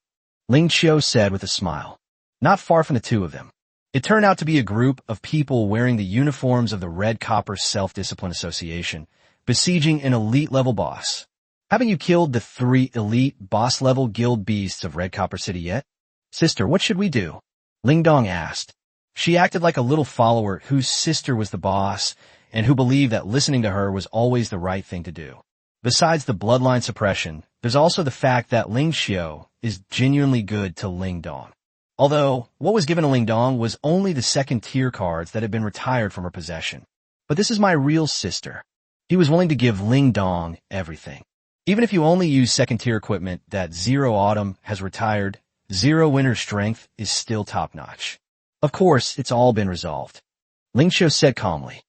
Ling Xiu said with a smile. Not far from the two of them. It turned out to be a group of people wearing the uniforms of the Red Copper Self-Discipline Association, besieging an elite-level boss. Haven't you killed the 3 elite boss-level guild beasts of Red Copper City yet? Sister, what should we do? Ling Dong asked. She acted like a little follower whose sister was the boss and who believed that listening to her was always the right thing to do. Besides the bloodline suppression, there's also the fact that Ling Xiu is genuinely good to Ling Dong. Although, what was given to Ling Dong was only the second-tier cards that had been retired from her possession. But this is my real sister. He was willing to give Ling Dong everything. Even if you only use second-tier equipment that Zero Autumn has retired, Zero Winter's strength is still top-notch. Of course, it's all been resolved. Ling Xiu said calmly.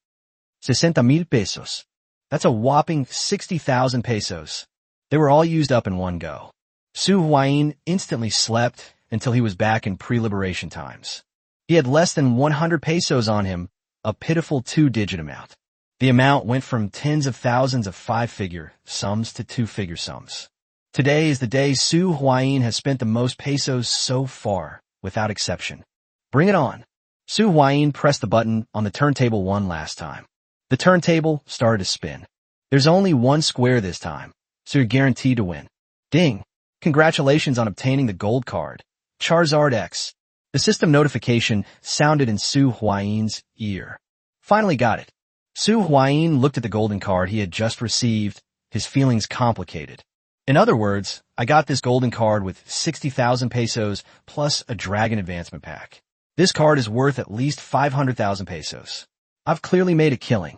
60,000 pesos. That's a whopping 60,000 pesos. They were all used up in one go. Su Huayin instantly slept until he was back in pre-liberation times. He had less than 100 pesos on him, a pitiful 2-digit amount. The amount went from tens of thousands of 5-figure sums to 2-figure sums. Today is the day Su Huayin has spent the most pesos so far, without exception. Bring it on. Su Huayin pressed the button on the turntable one last time. The turntable started to spin. There's only one square this time, so you're guaranteed to win. Ding! Congratulations on obtaining the gold card, Charizard X. The system notification sounded in Su Huayin's ear. Finally got it. Su Huayin looked at the golden card he had just received, his feelings complicated. In other words, I got this golden card with 60,000 pesos plus a Dragon Advancement Pack. This card is worth at least 500,000 pesos. I've clearly made a killing.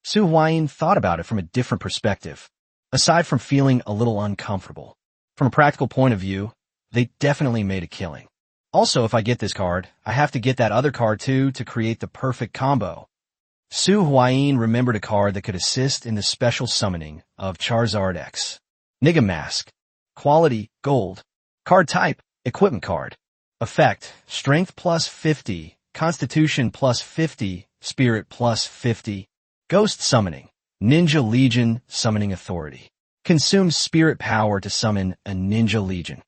Su Huayin thought about it from a different perspective. Aside from feeling a little uncomfortable, from a practical point of view, they definitely made a killing. Also, if I get this card, I have to get that other card too to create the perfect combo. Su Huayin remembered a card that could assist in the special summoning of Charizard X. Nigga Mask. Quality, gold. Card type, equipment card. Effect, strength plus 50, constitution plus 50, spirit plus 50. Ghost summoning. Ninja Legion summoning authority. Consumes spirit power to summon a Ninja Legion.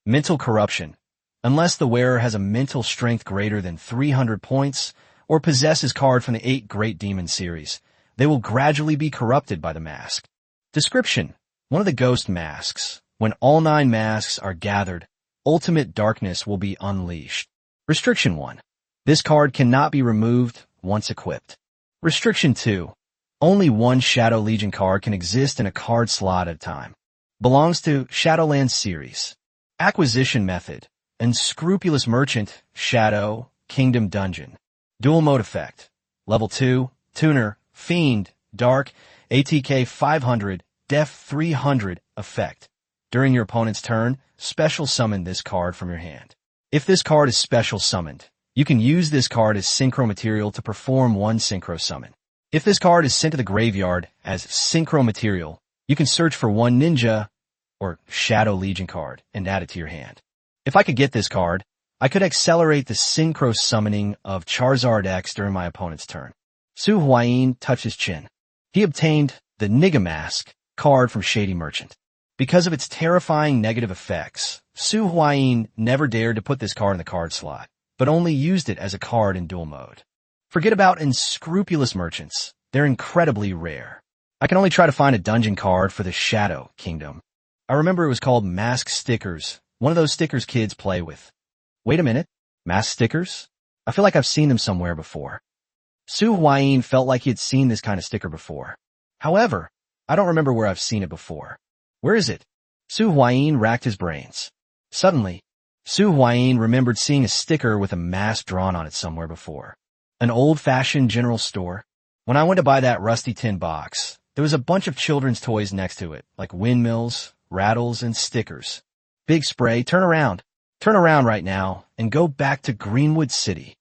Mental corruption. Unless the wearer has a mental strength greater than 300 points, or possesses card from the 8 Great Demon series, they will gradually be corrupted by the mask. Description. One of the ghost masks. When all 9 masks are gathered, ultimate darkness will be unleashed. Restriction 1. This card cannot be removed once equipped. Restriction 2. Only one Shadow Legion card can exist in a card slot at a time. Belongs to Shadowlands series. Acquisition method. Unscrupulous Merchant, Shadow, Kingdom Dungeon. Dual mode effect. Level 2, Tuner, Fiend, Dark, ATK 500, Def 300, effect. During your opponent's turn, special summon this card from your hand. If this card is special summoned, You can use this card as synchro material to perform one synchro summon. If this card is sent to the graveyard as synchro material, you can search for one Ninja or Shadow Legion card and add it to your hand. If I could get this card, I could accelerate the synchro summoning of Charizard X during my opponent's turn. Su Huayin touched his chin. He obtained the Nigga Mask card from Shady Merchant. Because of its terrifying negative effects, Su Huayin never dared to put this card in the card slot, but only used it as a card in duel mode. Forget about unscrupulous merchants. They're incredibly rare. I can only try to find a dungeon card for the Shadow Kingdom. I remember it was called Mask Stickers, one of those stickers kids play with. Wait a minute, mask stickers? I feel like I've seen them somewhere before. Su Huayin felt like he had seen this kind of sticker before. However, I don't remember where I've seen it before. Where is it? Su Huayin racked his brains. Suddenly, Su Huayin remembered seeing a sticker with a mask drawn on it somewhere before. An old-fashioned general store. When I went to buy that rusty tin box, there was a bunch of children's toys next to it, like windmills, rattles, and stickers. Big Spray, turn around. Turn around right now and go back to Greenwood City.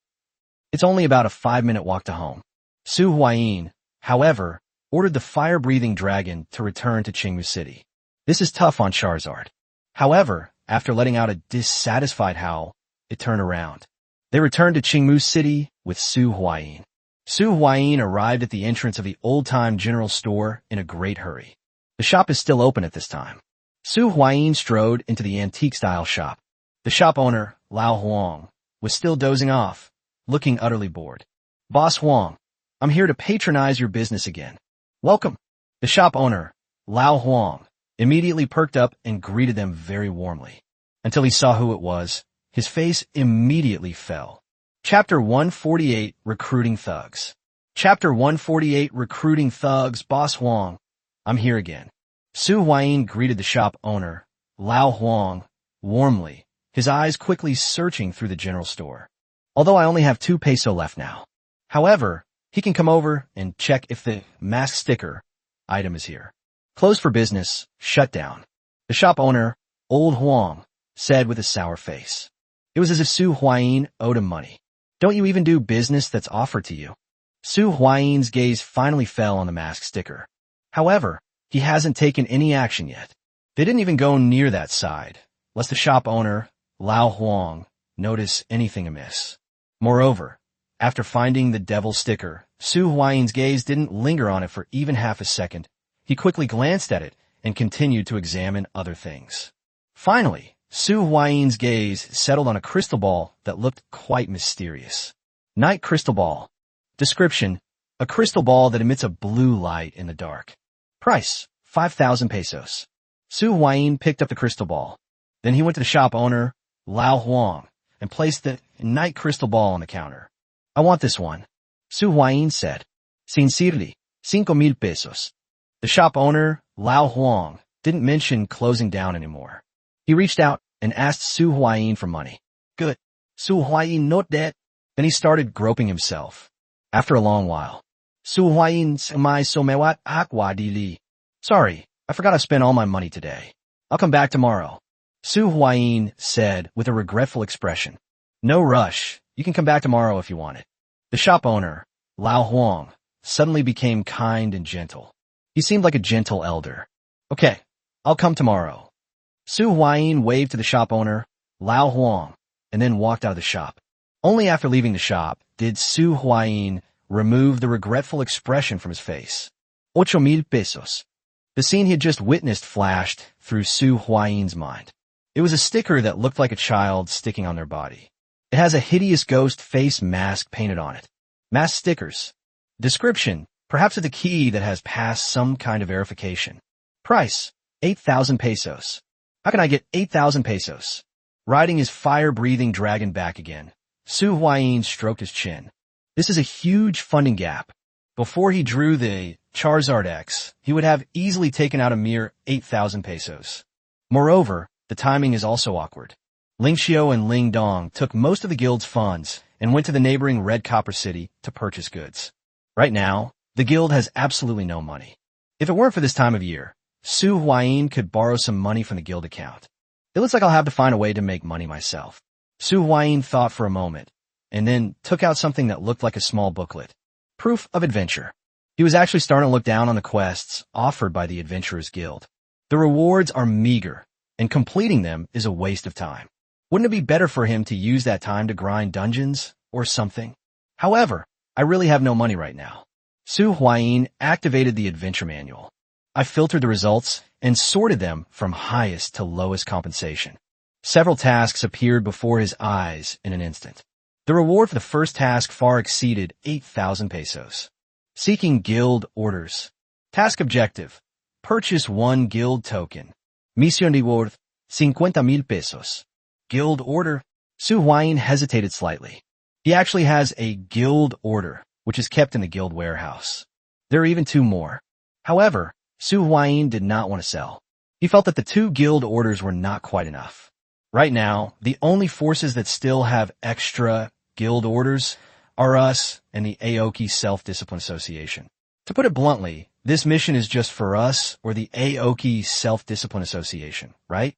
It's only about a 5-minute walk to home. Su Huayin, however, ordered the fire-breathing dragon to return to Qingmu City. This is tough on Charizard. However, after letting out a dissatisfied howl, it turned around. They returned to Qingmu City with Su Huayin. Su Huayin arrived at the entrance of the old-time general store in a great hurry. The shop is still open at this time. Su Huayin strode into the antique-style shop. The shop owner, Lao Huang, was still dozing off, looking utterly bored. Boss Huang, I'm here to patronize your business again. Welcome. The shop owner, Lao Huang, immediately perked up and greeted them very warmly. Until he saw who it was, his face immediately fell. Chapter 148, Recruiting Thugs. Chapter 148, Recruiting Thugs. Boss Huang, I'm here again. Su Huayin greeted the shop owner, Lao Huang, warmly, his eyes quickly searching through the general store. Although I only have 2 peso left now. However, he can come over and check if the mask sticker item is here. Closed for business, shut down. The shop owner, Old Huang, said with a sour face. It was as if Su Huayin owed him money. Don't you even do business that's offered to you? Su Huayin's gaze finally fell on the mask sticker. However, he hasn't taken any action yet. They didn't even go near that side, lest the shop owner, Lao Huang, notice anything amiss. Moreover, after finding the devil sticker, Su Huayin's gaze didn't linger on it for even half a second. He quickly glanced at it and continued to examine other things. Finally, Su Huayin's gaze settled on a crystal ball that looked quite mysterious. Night Crystal Ball. Description: a crystal ball that emits a blue light in the dark. Price: 5,000 pesos. Su Huayin picked up the crystal ball. Then he went to the shop owner, Lao Huang, and placed the night crystal ball on the counter. I want this one, Su Huayin said. Sincerely, 5,000 pesos. The shop owner, Lao Huang, didn't mention closing down anymore. He reached out and asked Su Huayin for money. Good. Su Huayin note that. Then he started groping himself. After a long while, Su Huayin samai somewat akwa dili. Sorry, I forgot I spent all my money today. I'll come back tomorrow. Su Huayin said with a regretful expression. No rush. You can come back tomorrow if you want it. The shop owner, Lao Huang, suddenly became kind and gentle. He seemed like a gentle elder. Okay, I'll come tomorrow. Su Huayin waved to the shop owner, Lao Huang, and then walked out of the shop. Only after leaving the shop did Su Huayin remove the regretful expression from his face. 8,000 pesos. The scene he had just witnessed flashed through Su Huayin's mind. It was a sticker that looked like a child sticking on their body. It has a hideous ghost face mask painted on it. Mask stickers. Description: perhaps it's a key that has passed some kind of verification. Price: 8,000 pesos. How can I get 8,000 pesos? Riding his fire-breathing dragon back again, Su Huayin stroked his chin. This is a huge funding gap. Before he drew the Charizard X, he would have easily taken out a mere 8,000 pesos. Moreover, the timing is also awkward. Ling Xiao and Ling Dong took most of the guild's funds and went to the neighboring Red Copper City to purchase goods. Right now, the guild has absolutely no money. If it weren't for this time of year, Su Huayin could borrow some money from the guild account. It looks like I'll have to find a way to make money myself. Su Huayin thought for a moment. and then took out something that looked like a small booklet. Proof of adventure. He was actually starting to look down on the quests offered by the Adventurers Guild. The rewards are meager, and completing them is a waste of time. Wouldn't it be better for him to use that time to grind dungeons or something? However, I really have no money right now. Su Huayin activated the adventure manual. I filtered the results and sorted them from highest to lowest compensation. Several tasks appeared before his eyes in an instant. The reward for the first task far exceeded 8,000 pesos. Seeking guild orders. Task objective. Purchase 1 guild token. Misión de worth 50,000 pesos. Guild order. Su Huayin hesitated slightly. He actually has a guild order, which is kept in the guild warehouse. There are even 2 more. However, Su Huayin did not want to sell. He felt that the 2 guild orders were not quite enough. Right now, the only forces that still have extra guild orders are us and the Aoki Self-Discipline Association. To put it bluntly, this mission is just for us or the Aoki Self-Discipline Association, right?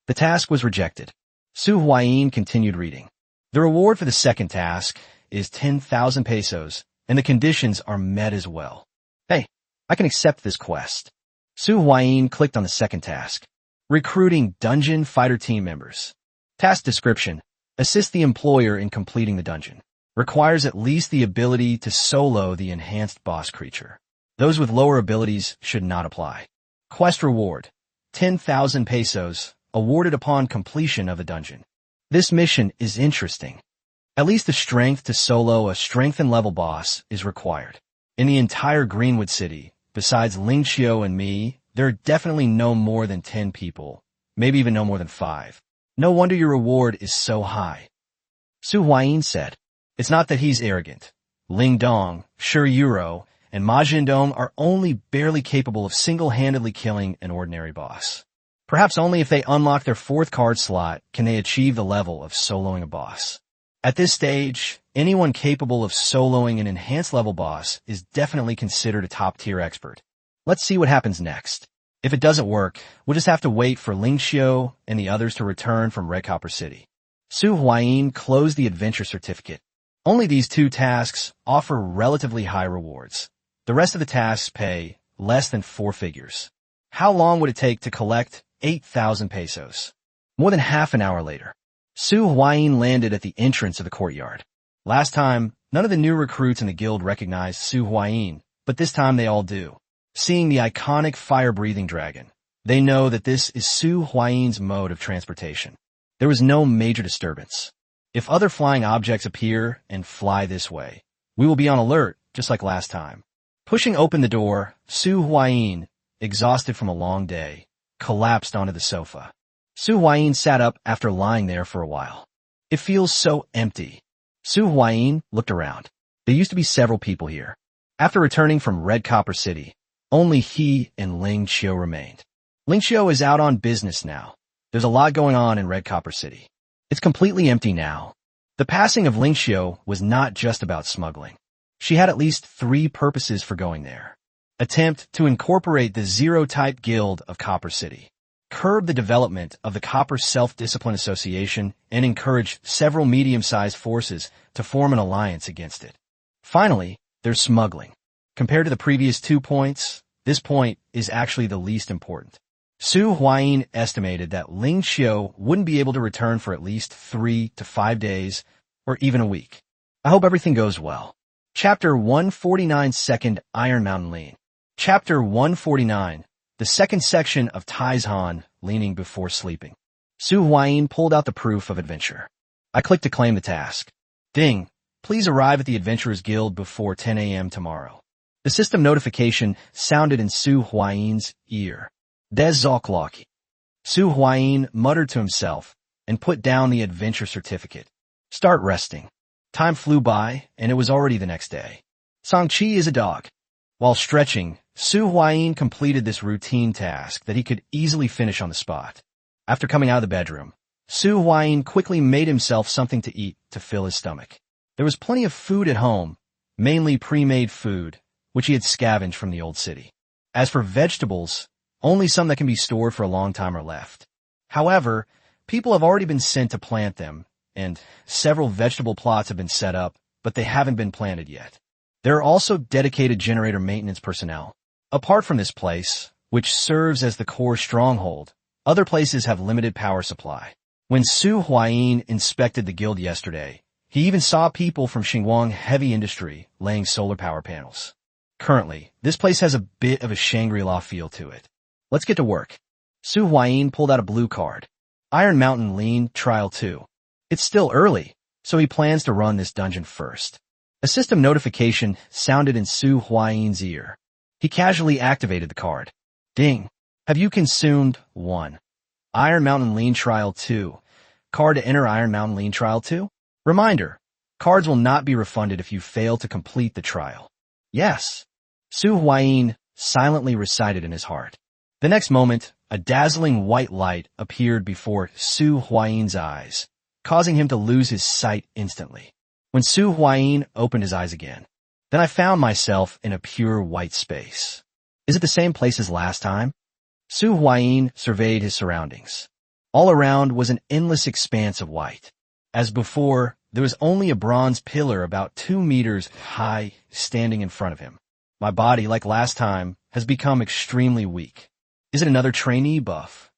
The task was rejected. Su Huayin continued reading. The reward for the second task is 10,000 pesos, and the conditions are met as well. Hey, I can accept this quest. Su Huayin clicked on the second task. Recruiting dungeon fighter team members. Task description. Assist the employer in completing the dungeon. Requires at least the ability to solo the enhanced boss creature. Those with lower abilities should not apply. Quest reward. 10,000 pesos, awarded upon completion of the dungeon. This mission is interesting. At least the strength to solo a strengthened level boss is required. In the entire Greenwood City, besides Ling Xiao and me, there are definitely no more than 10 people, maybe even no more than 5. No wonder your reward is so high. Su Huayin said. It's not that he's arrogant. Ling Dong, Shi Yuro, and Ma Jindong are only barely capable of single-handedly killing an ordinary boss. Perhaps only if they unlock their 4th card slot can they achieve the level of soloing a boss. At this stage, anyone capable of soloing an enhanced level boss is definitely considered a top-tier expert. Let's see what happens next. If it doesn't work, we'll just have to wait for Ling Xiao and the others to return from Red Copper City. Su Huayin closed the adventure certificate. Only these 2 tasks offer relatively high rewards. The rest of the tasks pay less than 4 figures. How long would it take to collect 8,000 pesos? More than half an hour later, Su Huayin landed at the entrance of the courtyard. Last time, none of the new recruits in the guild recognized Su Huayin, but this time they all do. Seeing the iconic fire-breathing dragon, they know that this is Su Huayin's mode of transportation. There was no major disturbance. If other flying objects appear and fly this way, we will be on alert, just like last time. Pushing open the door, Su Huayin, exhausted from a long day, collapsed onto the sofa. Su Huayin sat up after lying there for a while. It feels so empty. Su Huayin looked around. There used to be several people here. After returning from Red Copper City, only he and Ling Xiao remained. Ling Xiao is out on business now. There's a lot going on in Red Copper City. It's completely empty now. The passing of Ling Xiao was not just about smuggling. She had at least 3 purposes for going there. Attempt to incorporate the Zero-type Guild of Copper City. Curb the development of the Copper Self-Discipline Association and encourage several medium-sized forces to form an alliance against it. Finally, there's smuggling. Compared to the previous 2 points, this point is actually the least important. Su Huayin estimated that Ling Xiao wouldn't be able to return for at least 3 to 5 days, or even a week. I hope everything goes well. Chapter 149 Second Iron Mountain Lean. Chapter 149, the second section of Taizhan, leaning before sleeping. Su Huayin pulled out the proof of adventure. I clicked to claim the task. Ding, please arrive at the Adventurers Guild before 10 a.m. tomorrow. The system notification sounded in Su Huayin's ear. Des Zokloki. Su Huayin muttered to himself and put down the adventure certificate. Start resting. Time flew by, and it was already the next day. Sangchi is a dog. While stretching, Su Huayin completed this routine task that he could easily finish on the spot. After coming out of the bedroom, Su Huayin quickly made himself something to eat to fill his stomach. There was plenty of food at home, mainly pre-made food, which he had scavenged from the old city. As for vegetables, only some that can be stored for a long time are left. However, people have already been sent to plant them, and several vegetable plots have been set up, but they haven't been planted yet. There are also dedicated generator maintenance personnel. Apart from this place, which serves as the core stronghold, other places have limited power supply. When Su Huayin inspected the guild yesterday, he even saw people from Xinguang Heavy Industry laying solar power panels. Currently, this place has a bit of a Shangri-La feel to it. Let's get to work. Su Huayin pulled out a blue card. Iron Mountain Lean Trial 2. It's still early, so he plans to run this dungeon first. A system notification sounded in Su Huayin's ear. He casually activated the card. Ding. Have you consumed 1. Iron Mountain Lean Trial 2. Card to enter Iron Mountain Lean Trial 2. Reminder. Cards will not be refunded if you fail to complete the trial. Yes. Su Huayin silently recited in his heart. The next moment, a dazzling white light appeared before Su Huayin's eyes, causing him to lose his sight instantly. When Su Huayin opened his eyes again, then I found myself in a pure white space. Is it the same place as last time? Su Huayin surveyed his surroundings. All around was an endless expanse of white. As before, there was only a bronze pillar about 2 meters high standing in front of him. My body, like last time, has become extremely weak. Is it another trainee buff?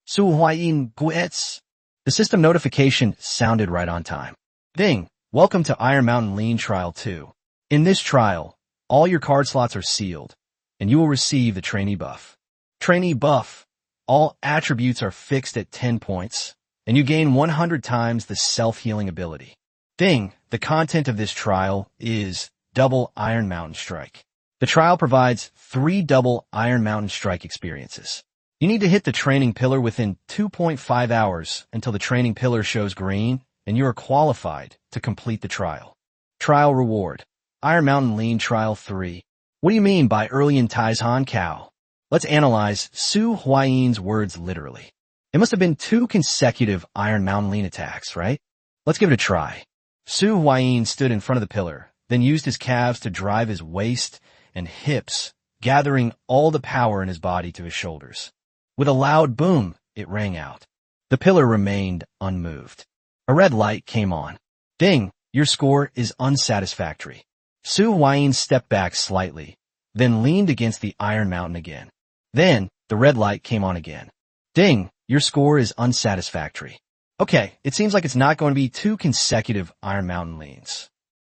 Su Huayin Guets. The system notification sounded right on time. Ding. Welcome to Iron Mountain Lean Trial 2. In this trial, all your card slots are sealed, and you will receive the trainee buff. Trainee buff. All attributes are fixed at 10 points, and you gain 100 times the self-healing ability. Ding. The content of this trial is Double Iron Mountain Strike. The trial provides 3 double Iron Mountain Strike experiences. You need to hit the training pillar within 2.5 hours until the training pillar shows green, and you are qualified to complete the trial. Trial reward. Iron Mountain Lean Trial 3. What do you mean by early in Taizhan Cow? Let's analyze Su Huayin's words literally. It must have been 2 consecutive Iron Mountain Lean attacks, right? Let's give it a try. Su Huayin stood in front of the pillar, then used his calves to drive his waist and hips, gathering all the power in his body to his shoulders. With a loud boom, it rang out. The pillar remained unmoved. A red light came on. Ding, your score is unsatisfactory. Su Huayin stepped back slightly, then leaned against the Iron Mountain again. Then, the red light came on again. Ding, your score is unsatisfactory. Okay, it seems like it's not going to be 2 consecutive Iron Mountain leans.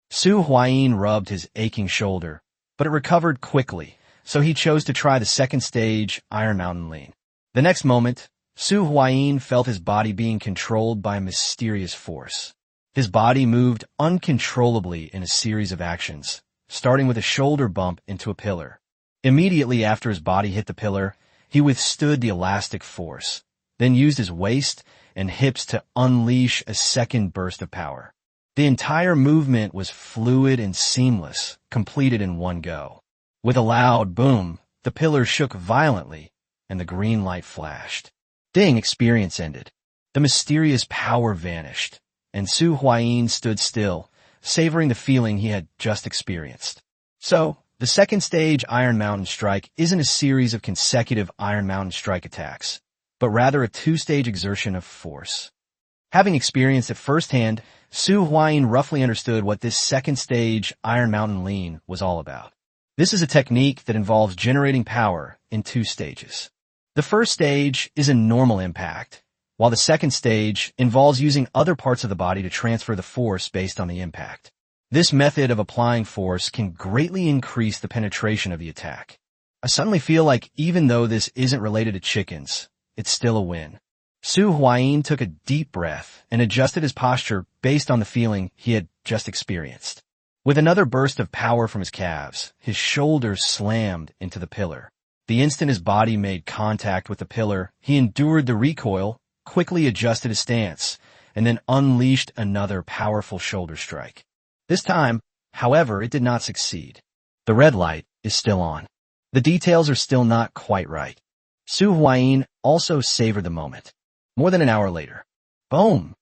Su Huayin rubbed his aching shoulder, but it recovered quickly, so he chose to try the second stage Iron Mountain lean. The next moment, Su Huayin felt his body being controlled by a mysterious force. His body moved uncontrollably in a series of actions, starting with a shoulder bump into a pillar. Immediately after his body hit the pillar, he withstood the elastic force, then used his waist and hips to unleash a second burst of power. The entire movement was fluid and seamless, completed in one go. With a loud boom, the pillar shook violently, and the green light flashed. Ding, experience ended. The mysterious power vanished, and Su Huayin stood still, savoring the feeling he had just experienced. So, the second stage Iron Mountain Strike isn't a series of consecutive Iron Mountain Strike attacks, but rather a 2-stage exertion of force. Having experienced it firsthand, Su Huayin roughly understood what this second stage Iron Mountain Lean was all about. This is a technique that involves generating power in 2 stages. The first stage is a normal impact, while the second stage involves using other parts of the body to transfer the force based on the impact. This method of applying force can greatly increase the penetration of the attack. I suddenly feel like even though this isn't related to chickens, it's still a win. Su Huayin took a deep breath and adjusted his posture based on the feeling he had just experienced. With another burst of power from his calves, his shoulders slammed into the pillar. The instant his body made contact with the pillar, he endured the recoil, quickly adjusted his stance, and then unleashed another powerful shoulder strike. This time, however, it did not succeed. The red light is still on. The details are still not quite right. Su Huayin also savored the moment. More than an hour later. Boom!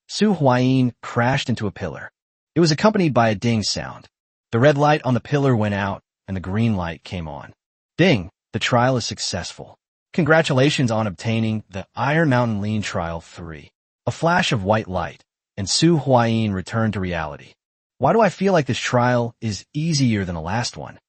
Su Huayin crashed into a pillar. It was accompanied by a ding sound. The red light on the pillar went out, and the green light came on. Ding! The trial is successful. Congratulations on obtaining the Iron Mountain Lean Trial 3. A flash of white light, and Su Huayin returned to reality. Why do I feel like this trial is easier than the last one?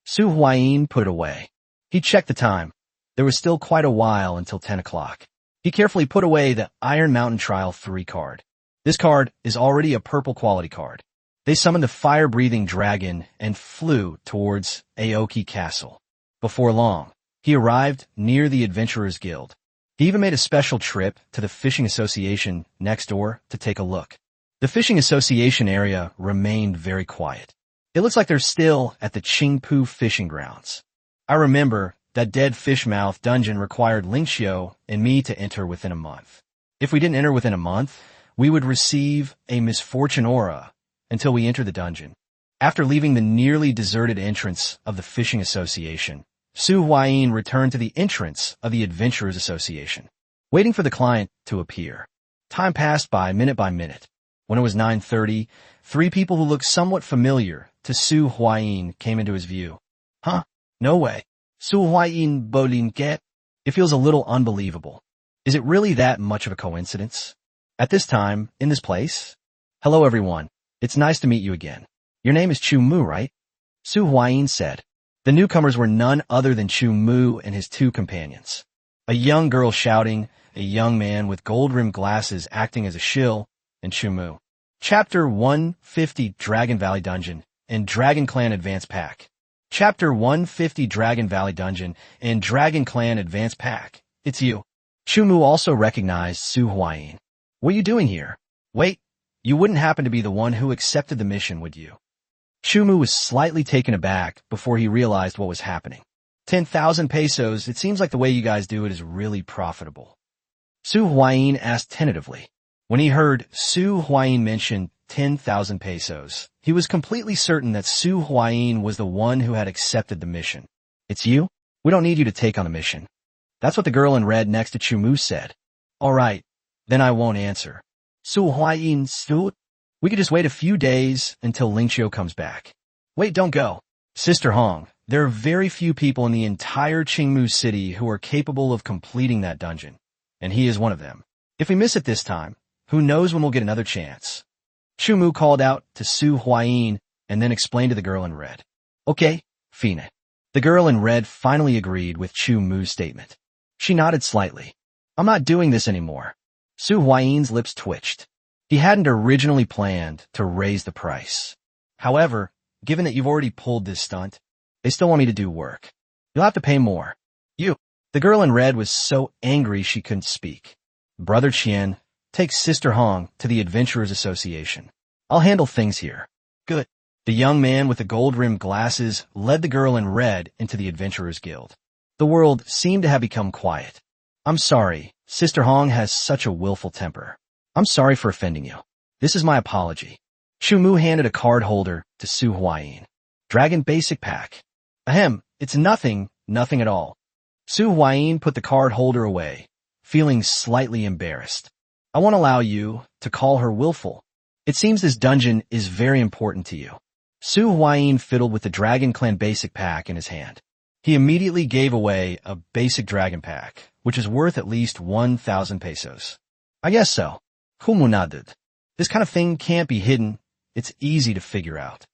Su Huayin put it away. He checked the time. There was still quite a while until 10 o'clock. He carefully put away the Iron Mountain Trial 3 card. This card is already a purple quality card. They summoned the fire-breathing dragon and flew towards Aoki Castle. Before long, he arrived near the Adventurers Guild. He even made a special trip to the Fishing Association next door to take a look. The Fishing Association area remained very quiet. It looks like they're still at the Qingpu fishing grounds. I remember that Dead Fishmouth dungeon required Lingxiu and me to enter within a month. If we didn't enter within a month, we would receive a misfortune aura until we enter the dungeon. After leaving the nearly deserted entrance of the Fishing Association, Su Huayin returned to the entrance of the Adventurers Association, waiting for the client to appear. Time passed by minute. When it was 9:30, 3 people who looked somewhat familiar to Su Huayin came into his view. Huh? No way. Su Huayin Bolinket? It feels a little unbelievable. Is it really that much of a coincidence? At this time, in this place? Hello everyone. It's nice to meet you again. Your name is Chu Mu, right? Su Huayin said. The newcomers were none other than Chu Mu and his 2 companions. A young girl shouting, a young man with gold-rimmed glasses acting as a shill, and Chu Mu. Chapter 150 Dragon Valley Dungeon and Dragon Clan Advance Pack. Chapter 150 Dragon Valley Dungeon and Dragon Clan Advance Pack. It's you. Chu Mu also recognized Su Huayin. What are you doing here? Wait, you wouldn't happen to be the one who accepted the mission, would you? Chu Mu was slightly taken aback before he realized what was happening. 10,000 pesos, it seems like the way you guys do it is really profitable. Su Huayin asked tentatively. When he heard Su Huayin mention 10,000 pesos, he was completely certain that Su Huayin was the one who had accepted the mission. It's you? We don't need you to take on the mission. That's what the girl in red next to Chu Mu said. All right, then I won't answer. Su Huayin stood. We could just wait a few days until Lingxiu comes back. Wait, don't go. Sister Hong, there are very few people in the entire Qingmu city who are capable of completing that dungeon, and he is one of them. If we miss it this time, who knows when we'll get another chance. Chu Mu called out to Su Huayin and then explained to the girl in red. Okay, Fina. The girl in red finally agreed with Chu Mu's statement. She nodded slightly. I'm not doing this anymore. Su Huayin's lips twitched. He hadn't originally planned to raise the price. However, given that you've already pulled this stunt, they still want me to do work. You'll have to pay more. You. The girl in red was so angry she couldn't speak. Brother Qian, take Sister Hong to the Adventurers Association. I'll handle things here. Good. The young man with the gold-rimmed glasses led the girl in red into the Adventurers Guild. The world seemed to have become quiet. I'm sorry, Sister Hong has such a willful temper. I'm sorry for offending you. This is my apology. Chu Mu handed a card holder to Su Huayin. Dragon Basic Pack. Ahem, it's nothing at all. Su Huayin put the card holder away, feeling slightly embarrassed. I won't allow you to call her willful. It seems this dungeon is very important to you. Su Huayin fiddled with the Dragon Clan Basic Pack in his hand. He immediately gave away a basic dragon pack, which is worth at least 1,000 pesos. I guess so. Kumunadud. This kind of thing can't be hidden. It's easy to figure out.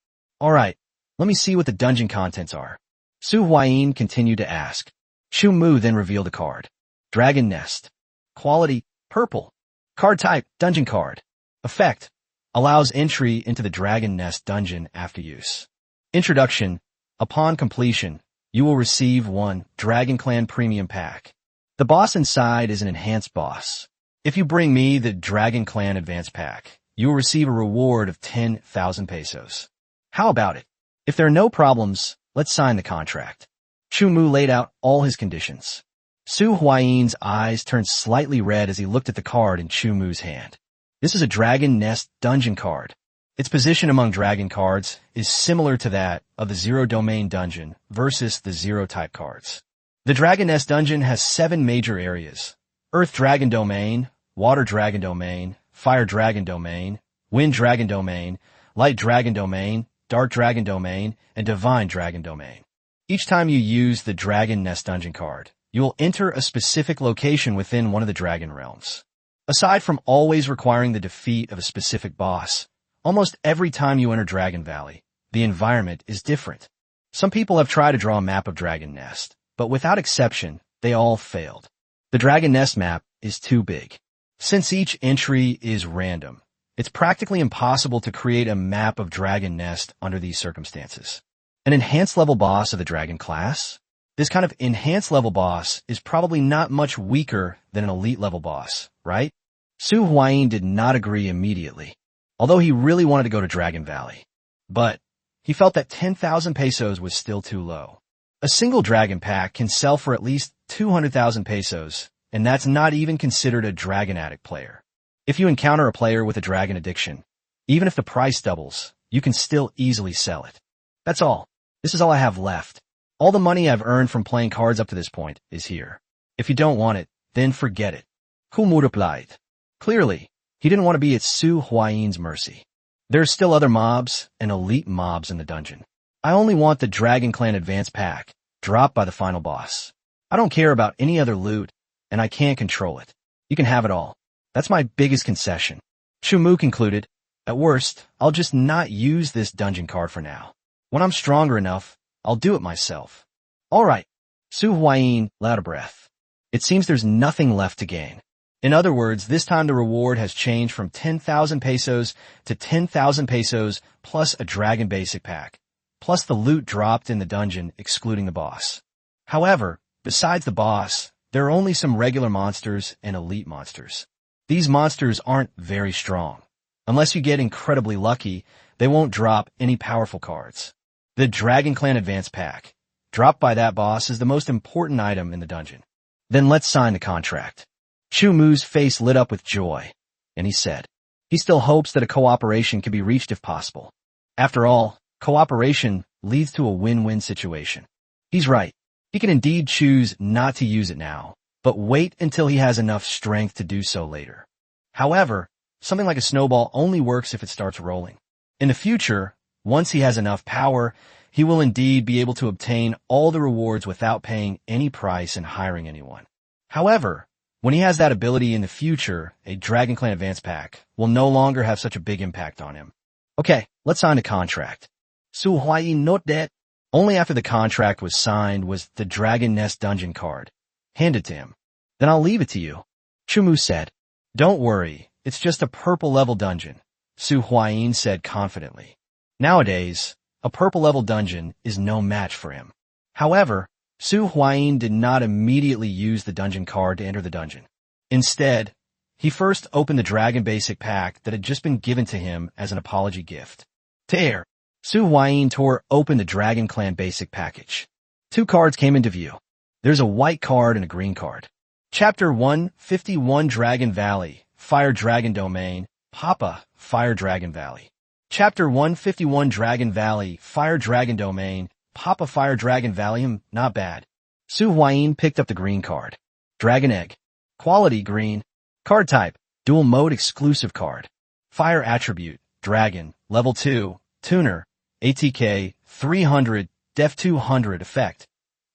Alright, let me see what the dungeon contents are. Su Huayin continued to ask. Chu Mu then revealed a card. Dragon Nest. Quality, purple. Card type, dungeon card. Effect, allows entry into the Dragon Nest dungeon after use. Introduction, upon completion, you will receive 1 Dragon Clan Premium Pack. The boss inside is an enhanced boss. If you bring me the Dragon Clan Advance Pack, you will receive a reward of 10,000 pesos. How about it? If there are no problems, let's sign the contract. Chu Mu laid out all his conditions. Su Huayin's eyes turned slightly red as he looked at the card in Chu Mu's hand. This is a Dragon Nest dungeon card. Its position among dragon cards is similar to that of the Zero Domain dungeon versus the Zero type cards. The Dragon Nest dungeon has 7 major areas: Earth Dragon Domain, Water Dragon Domain, Fire Dragon Domain, Wind Dragon Domain, Light Dragon Domain, Dark Dragon Domain, and Divine Dragon Domain. Each time you use the Dragon Nest dungeon card, you will enter a specific location within one of the dragon realms. Aside from always requiring the defeat of a specific boss, almost every time you enter Dragon Valley, the environment is different. Some people have tried to draw a map of Dragon Nest, but without exception, they all failed. The Dragon Nest map is too big. Since each entry is random, it's practically impossible to create a map of Dragon Nest under these circumstances. An enhanced level boss of the Dragon class? This kind of enhanced level boss is probably not much weaker than an elite level boss, right? Su Huayin did not agree immediately, although he really wanted to go to Dragon Valley. But he felt that 10,000 pesos was still too low. A single dragon pack can sell for at least 200,000 pesos, and that's not even considered a Dragon Addict player. If you encounter a player with a dragon addiction, even if the price doubles, you can still easily sell it. That's all. This is all I have left. All the money I've earned from playing cards up to this point is here. If you don't want it, then forget it. Kumu replied. Clearly, he didn't want to be at Su Huayin's mercy. There are still other mobs and elite mobs in the dungeon. I only want the Dragon Clan Advance Pack, dropped by the final boss. I don't care about any other loot, and I can't control it. You can have it all. That's my biggest concession. Chumu concluded, at worst, I'll just not use this dungeon card for now. When I'm stronger enough, I'll do it myself. All right. Su Huayin let out a breath. It seems there's nothing left to gain. In other words, this time the reward has changed from 10,000 pesos to 10,000 pesos plus a Dragon Basic Pack, plus the loot dropped in the dungeon excluding the boss. However, besides the boss, there are only some regular monsters and elite monsters. These monsters aren't very strong. Unless you get incredibly lucky, they won't drop any powerful cards. The Dragon Clan Advance Pack, dropped by that boss, is the most important item in the dungeon. Then let's sign the contract. Chumu's face lit up with joy, and he said, he still hopes that a cooperation can be reached if possible. After all, cooperation leads to a win-win situation. He's right. He can indeed choose not to use it now, but wait until he has enough strength to do so later. However, something like a snowball only works if it starts rolling. In the future, once he has enough power, he will indeed be able to obtain all the rewards without paying any price and hiring anyone. However, when he has that ability in the future, a Dragon Clan Advance Pack will no longer have such a big impact on him. Okay, let's sign a contract. Su Huayin note that. Only after the contract was signed was the Dragon Nest dungeon card handed to him. Then I'll leave it to you. Chumu said. Don't worry, it's just a purple level dungeon, Su Huayin said confidently. Nowadays, a purple level dungeon is no match for him. However, Su Huayin did not immediately use the dungeon card to enter the dungeon. Instead, he first opened the Dragon Basic Pack that had just been given to him as an apology gift. To enter, Su Huayin tore open the Dragon Clan Basic Package. Two cards came into view. There's a white card and a green card. Chapter 151 Dragon Valley, Fire Dragon Domain, Papa, Fire Dragon Valley. Chapter 151 Dragon Valley, Fire Dragon Domain, Papa Fire Dragon Valley. Not bad. Su Huayin picked up the green card. Dragon Egg. Quality green. Card type, dual mode exclusive card. Fire attribute, Dragon, level 2, tuner, ATK, 300, def 200 effect.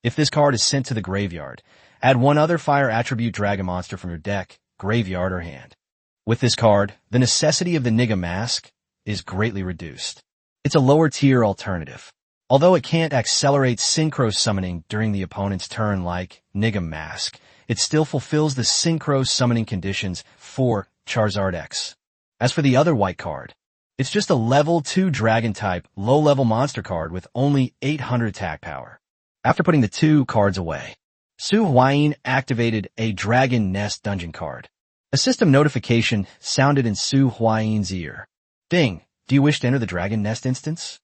If this card is sent to the graveyard, add one other fire attribute dragon monster from your deck, graveyard, or hand. With this card, the necessity of the Niga Mask is greatly reduced. It's a lower tier alternative. Although it can't accelerate synchro summoning during the opponent's turn like Niga Mask, it still fulfills the synchro summoning conditions for Charizard X. As for the other white card, it's just a level 2 dragon type low-level monster card with only 800 attack power. After putting the two cards away, Su Huayin activated a Dragon Nest dungeon card. A system notification sounded in Su Huayin's ear. Ding, do you wish to enter the Dragon Nest instance?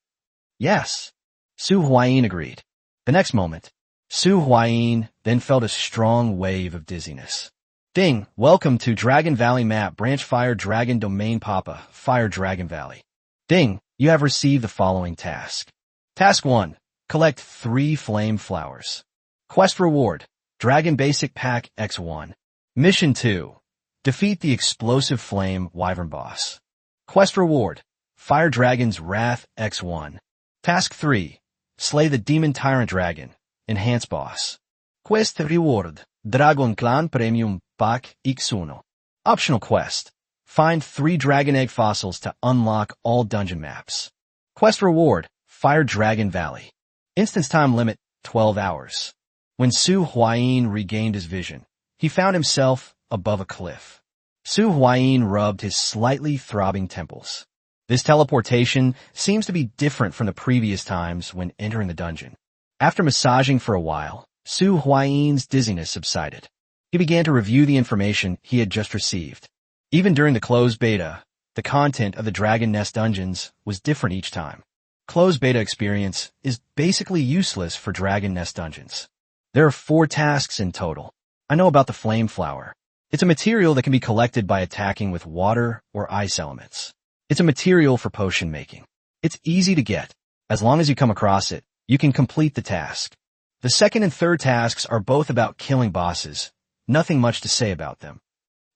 Yes. Su Huayin agreed. The next moment, Su Huayin then felt a strong wave of dizziness. Ding, welcome to Dragon Valley map, Branch Fire Dragon Domain Papa, Fire Dragon Valley. Ding, you have received the following task. Task 1, collect 3 flame flowers. Quest reward, Dragon Basic Pack X1. Mission 2, defeat the explosive flame wyvern boss. Quest reward, Fire Dragon's Wrath X1. Task 3, slay the Demon Tyrant Dragon, enhance boss. Quest reward, Dragon Clan Premium Pack X1. Optional quest. Find 3 dragon egg fossils to unlock all dungeon maps. Quest reward. Fire Dragon Valley. Instance time limit, 12 hours. When Su Huayin regained his vision, he found himself above a cliff. Su Huayin rubbed his slightly throbbing temples. This teleportation seems to be different from the previous times when entering the dungeon. After massaging for a while, Su Huayin's dizziness subsided. He began to review the information he had just received. Even during the closed beta, the content of the Dragon Nest dungeons was different each time. Closed beta experience is basically useless for Dragon Nest dungeons. There are 4 tasks in total. I know about the Flame Flower. It's a material that can be collected by attacking with water or ice elements. It's a material for potion making. It's easy to get. As long as you come across it, you can complete the task. The second and third tasks are both about killing bosses. Nothing much to say about them.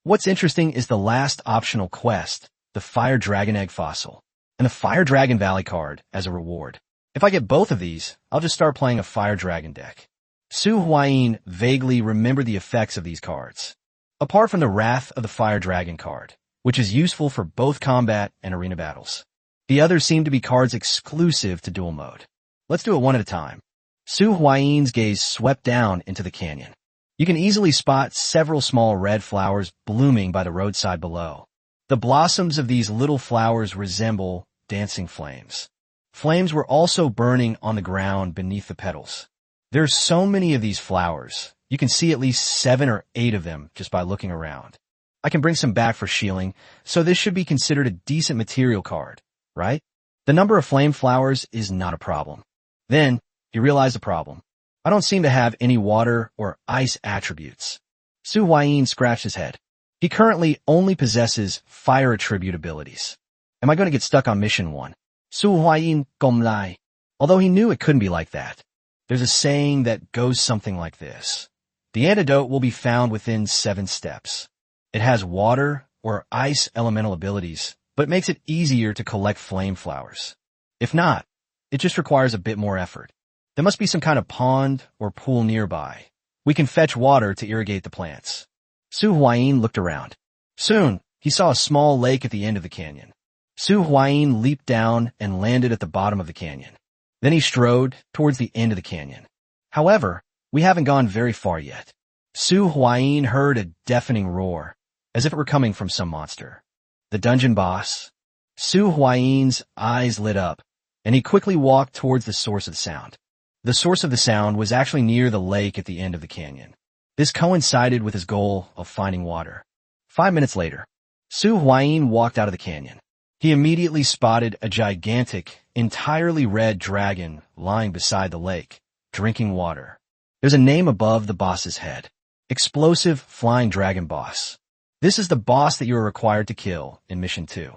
What's interesting is the last optional quest, the Fire Dragon Egg Fossil, and the Fire Dragon Valley card as a reward. If I get both of these, I'll just start playing a Fire Dragon deck. Su Huayin vaguely remembered the effects of these cards. Apart from the Wrath of the Fire Dragon card, which is useful for both combat and arena battles, the others seem to be cards exclusive to duel mode. Let's do it one at a time. Su Huayin's gaze swept down into the canyon. You can easily spot several small red flowers blooming by the roadside below. The blossoms of these little flowers resemble dancing flames. Flames were also burning on the ground beneath the petals. There's so many of these flowers, you can see at least 7 or 8 of them just by looking around. I can bring some back for shielding, so this should be considered a decent material card, right? The number of flame flowers is not a problem. Then, you realize the problem. I don't seem to have any water or ice attributes. Su Huayin scratched his head. He currently only possesses fire attribute abilities. Am I going to get stuck on mission 1? Su Huayin gom lai. Although he knew it couldn't be like that. There's a saying that goes something like this. The antidote will be found within 7 steps. It has water or ice elemental abilities, but it makes it easier to collect flame flowers. If not, it just requires a bit more effort. There must be some kind of pond or pool nearby. We can fetch water to irrigate the plants. Su Huayin looked around. Soon, he saw a small lake at the end of the canyon. Su Huayin leaped down and landed at the bottom of the canyon. Then he strode towards the end of the canyon. However, we haven't gone very far yet. Su Huayin heard a deafening roar, as if it were coming from some monster. The dungeon boss. Su Huayin's eyes lit up, and he quickly walked towards the source of the sound. The source of the sound was actually near the lake at the end of the canyon. This coincided with his goal of finding water. 5 minutes later, Su Huayin walked out of the canyon. He immediately spotted a gigantic, entirely red dragon lying beside the lake, drinking water. There's a name above the boss's head. Explosive Flying Dragon Boss. This is the boss that you are required to kill in Mission 2.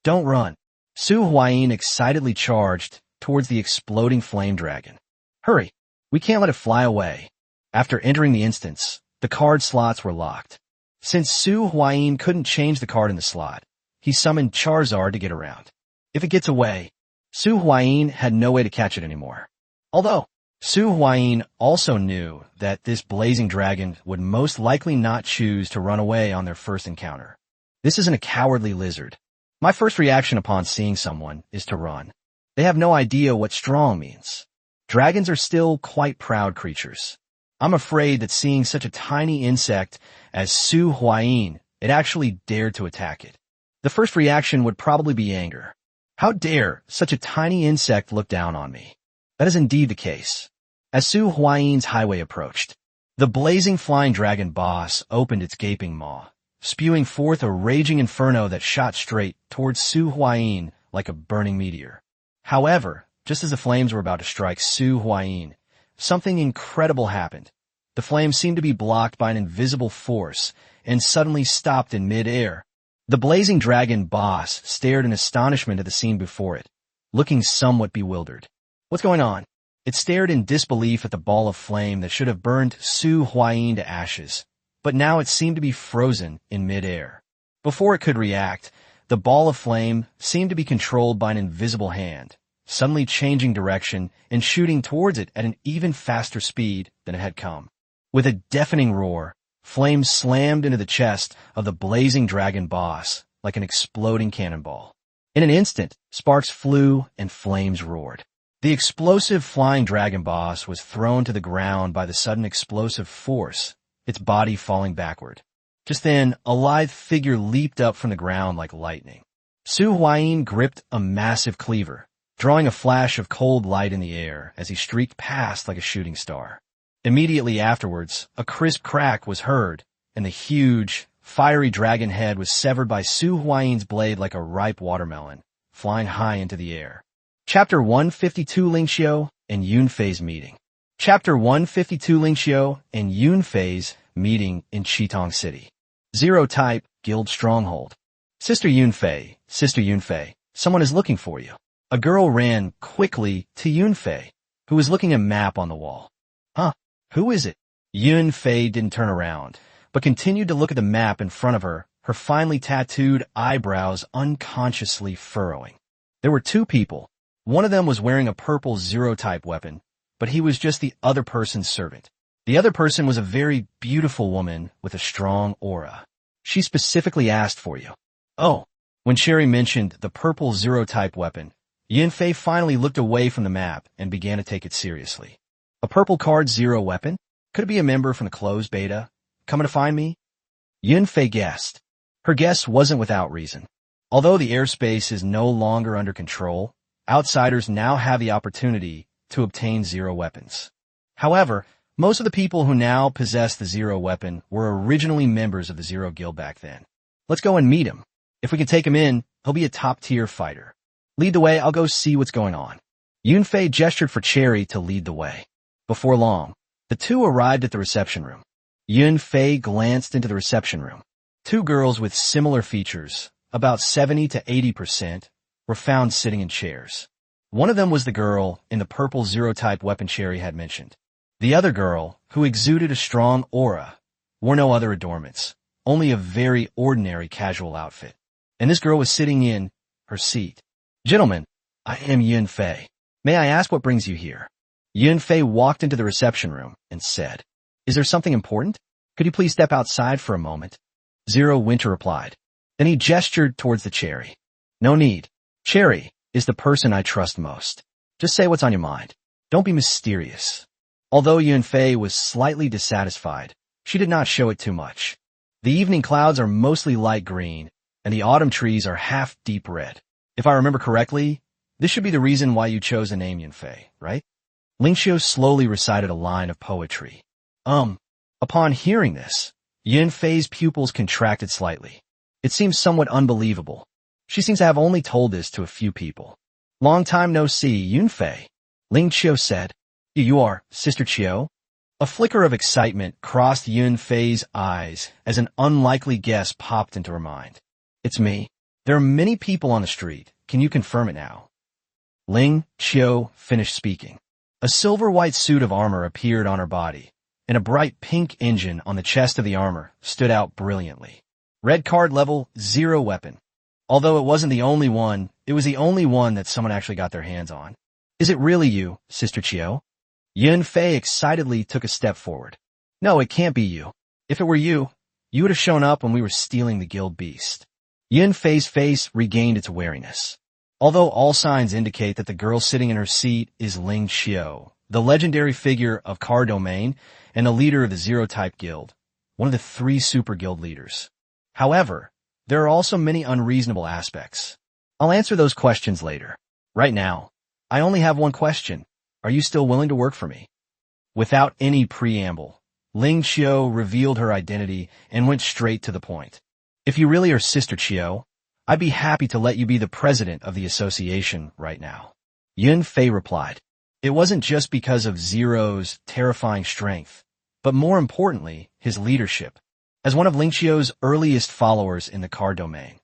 Don't run. Su Huayin excitedly charged towards the exploding flame dragon. Hurry, we can't let it fly away. After entering the instance, the card slots were locked. Since Su Huayin couldn't change the card in the slot, he summoned Charizard to get around. If it gets away, Su Huayin had no way to catch it anymore. Although, Su Huayin also knew that this blazing dragon would most likely not choose to run away on their first encounter. This isn't a cowardly lizard. My first reaction upon seeing someone is to run. They have no idea what strong means. Dragons are still quite proud creatures. I'm afraid that seeing such a tiny insect as Su Huayin, it actually dared to attack it. The first reaction would probably be anger. How dare such a tiny insect look down on me? That is indeed the case. As Su Huayin's highway approached, the blazing flying dragon boss opened its gaping maw, spewing forth a raging inferno that shot straight towards Su Huayin like a burning meteor. However, just as the flames were about to strike Su Huayin, something incredible happened. The flames seemed to be blocked by an invisible force and suddenly stopped in mid-air. The blazing dragon boss stared in astonishment at the scene before it, looking somewhat bewildered. What's going on? It stared in disbelief at the ball of flame that should have burned Su Huayin to ashes, but now it seemed to be frozen in mid-air. Before it could react, the ball of flame seemed to be controlled by an invisible hand, suddenly changing direction and shooting towards it at an even faster speed than it had come. With a deafening roar, Flames slammed into the chest of the blazing dragon boss like an exploding cannonball. In an instant, sparks flew and flames roared. The explosive flying dragon boss was thrown to the ground by the sudden explosive force, its body falling backward. Just then, a lithe figure leaped up from the ground like lightning. Su Huayin gripped a massive cleaver, drawing a flash of cold light in the air as he streaked past like a shooting star. Immediately afterwards, a crisp crack was heard, and the huge, fiery dragon head was severed by Su Huayin's blade like a ripe watermelon, flying high into the air. Chapter 152 Lingxiu and Yunfei's Meeting. Chapter 152 Lingxiu and Yunfei's Meeting in Qitong City. Zero Type, Guild Stronghold. Sister Yunfei, someone is looking for you. A girl ran quickly to Yunfei, who was looking at a map on the wall. Huh? Who is it? Yunfei didn't turn around, but continued to look at the map in front of her, her finely tattooed eyebrows unconsciously furrowing. There were two people. One of them was wearing a purple Zero-type weapon, but he was just the other person's servant. The other person was a very beautiful woman with a strong aura. She specifically asked for you. Oh, when Cherry mentioned the purple Zero-type weapon, Yunfei finally looked away from the map and began to take it seriously. A purple card Zero weapon? Could it be a member from the closed beta? Coming to find me? Yunfei guessed. Her guess wasn't without reason. Although the airspace is no longer under control, outsiders now have the opportunity to obtain Zero weapons. However, most of the people who now possess the Zero weapon were originally members of the Zero Guild back then. Let's go and meet him. If we can take him in, he'll be a top-tier fighter. Lead the way, I'll go see what's going on. Yunfei gestured for Cherry to lead the way. Before long, the two arrived at the reception room. Yunfei glanced into the reception room. Two girls with similar features, about 70 to 80%, were found sitting in chairs. One of them was the girl in the purple Zero-type weapon Cherry had mentioned. The other girl, who exuded a strong aura, wore no other adornments, only a very ordinary casual outfit. And this girl was sitting in her seat. Gentlemen, I am Yunfei. May I ask what brings you here? Yunfei walked into the reception room and said, Is there something important? Could you please step outside for a moment? Zero Winter replied. Then he gestured towards the Cherry. No need. Cherry is the person I trust most. Just say what's on your mind. Don't be mysterious. Although Yunfei was slightly dissatisfied, she did not show it too much. The evening clouds are mostly light green, and the autumn trees are half deep red. If I remember correctly, this should be the reason why you chose the name Yunfei, right? Lingxiu slowly recited a line of poetry. Upon hearing this, Yunfei's pupils contracted slightly. It seems somewhat unbelievable. She seems to have only told this to a few people. Long time no see, Yunfei. Lingxiu said. You are, Sister Qiu? A flicker of excitement crossed Yunfei's eyes as an unlikely guess popped into her mind. It's me. There are many people on the street. Can you confirm it now? Lingxiu finished speaking. A silver-white suit of armor appeared on her body, and a bright pink engine on the chest of the armor stood out brilliantly. Red card level 0 weapon. Although it wasn't the only one, it was the only one that someone actually got their hands on. Is it really you, Sister Qiu? Yunfei excitedly took a step forward. No, it can't be you. If it were you, you would have shown up when we were stealing the guild beast. Yunfei's face regained its wariness. Although all signs indicate that the girl sitting in her seat is Lingxiu, the legendary figure of Car Domain and a leader of the Zero-type guild, one of the 3 super guild leaders. However, there are also many unreasonable aspects. I'll answer those questions later. Right now, I only have one question. Are you still willing to work for me? Without any preamble, Lingxiu revealed her identity and went straight to the point. If you really are Sister Qiu, I'd be happy to let you be the president of the association right now. Yunfei replied. It wasn't just because of Zero's terrifying strength, but more importantly, his leadership. As one of Lingxiu's earliest followers in the Car Domain,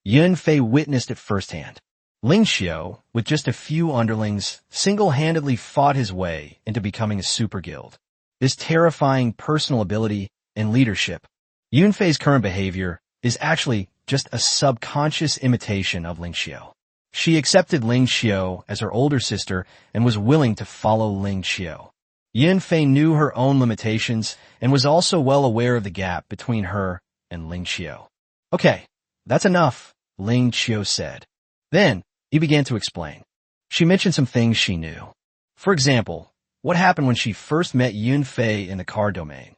Yunfei witnessed it firsthand. Lingxiu, with just a few underlings, single-handedly fought his way into becoming a super guild. This terrifying personal ability and leadership, Yunfei's current behavior, is actually just a subconscious imitation of Lingxiu. She accepted Lingxiu as her older sister and was willing to follow Lingxiu. Yin Fei knew her own limitations and was also well aware of the gap between her and Ling Qiu. Okay, that's enough, Ling Qiu said. Then, he began to explain. She mentioned some things she knew. For example, what happened when she first met Yun Fei in the card domain.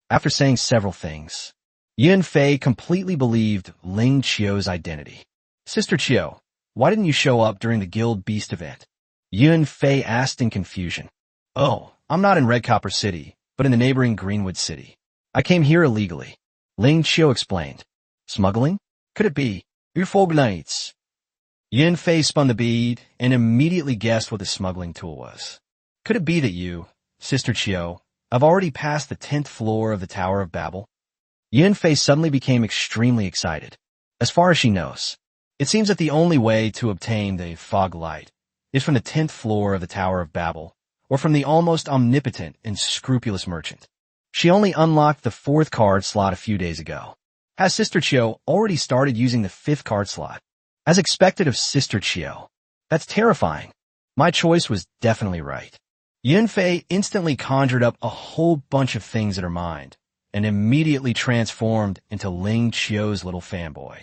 After saying several things, Yun Fei completely believed Ling Qiu's identity. Sister Qiu, why didn't you show up during the Guild Beast event? Yun Fei asked in confusion. Oh, I'm not in Red Copper City, but in the neighboring Greenwood City. I came here illegally. Ling Qiu explained. Smuggling? Could it be? Urfolgnites. Yun Fei spun the bead and immediately guessed what the smuggling tool was. Could it be that you, Sister Qiu, have already passed the 10th floor of the Tower of Babel? Yun Fei suddenly became extremely excited. As far as she knows, it seems that the only way to obtain the fog light is from the 10th floor of the Tower of Babel, or from the almost omnipotent and scrupulous merchant. She only unlocked the 4th card slot a few days ago. Has Sister Qiu already started using the 5th card slot? As expected of Sister Qiu. That's terrifying. My choice was definitely right. Yun Fei instantly conjured up a whole bunch of things in her mind, and immediately transformed into Ling Qiu's little fanboy.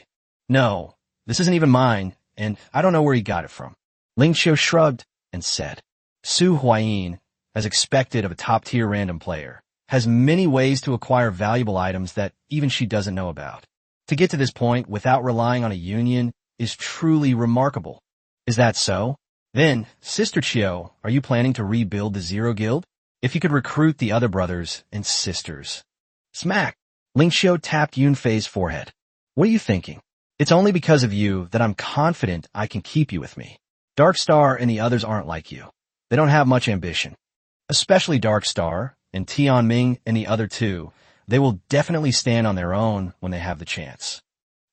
No, this isn't even mine, and I don't know where he got it from. Ling Qiu shrugged and said, Su Huayin, as expected of a top-tier random player, has many ways to acquire valuable items that even she doesn't know about. To get to this point without relying on a union is truly remarkable. Is that so? Then, Sister Qiu, are you planning to rebuild the Zero Guild? If you could recruit the other brothers and sisters. Smack! Ling Qiu tapped Yun Fei's forehead. What are you thinking? It's only because of you that I'm confident I can keep you with me. Dark Star and the others aren't like you. They don't have much ambition. Especially Dark Star and Tianming and the other two. They will definitely stand on their own when they have the chance.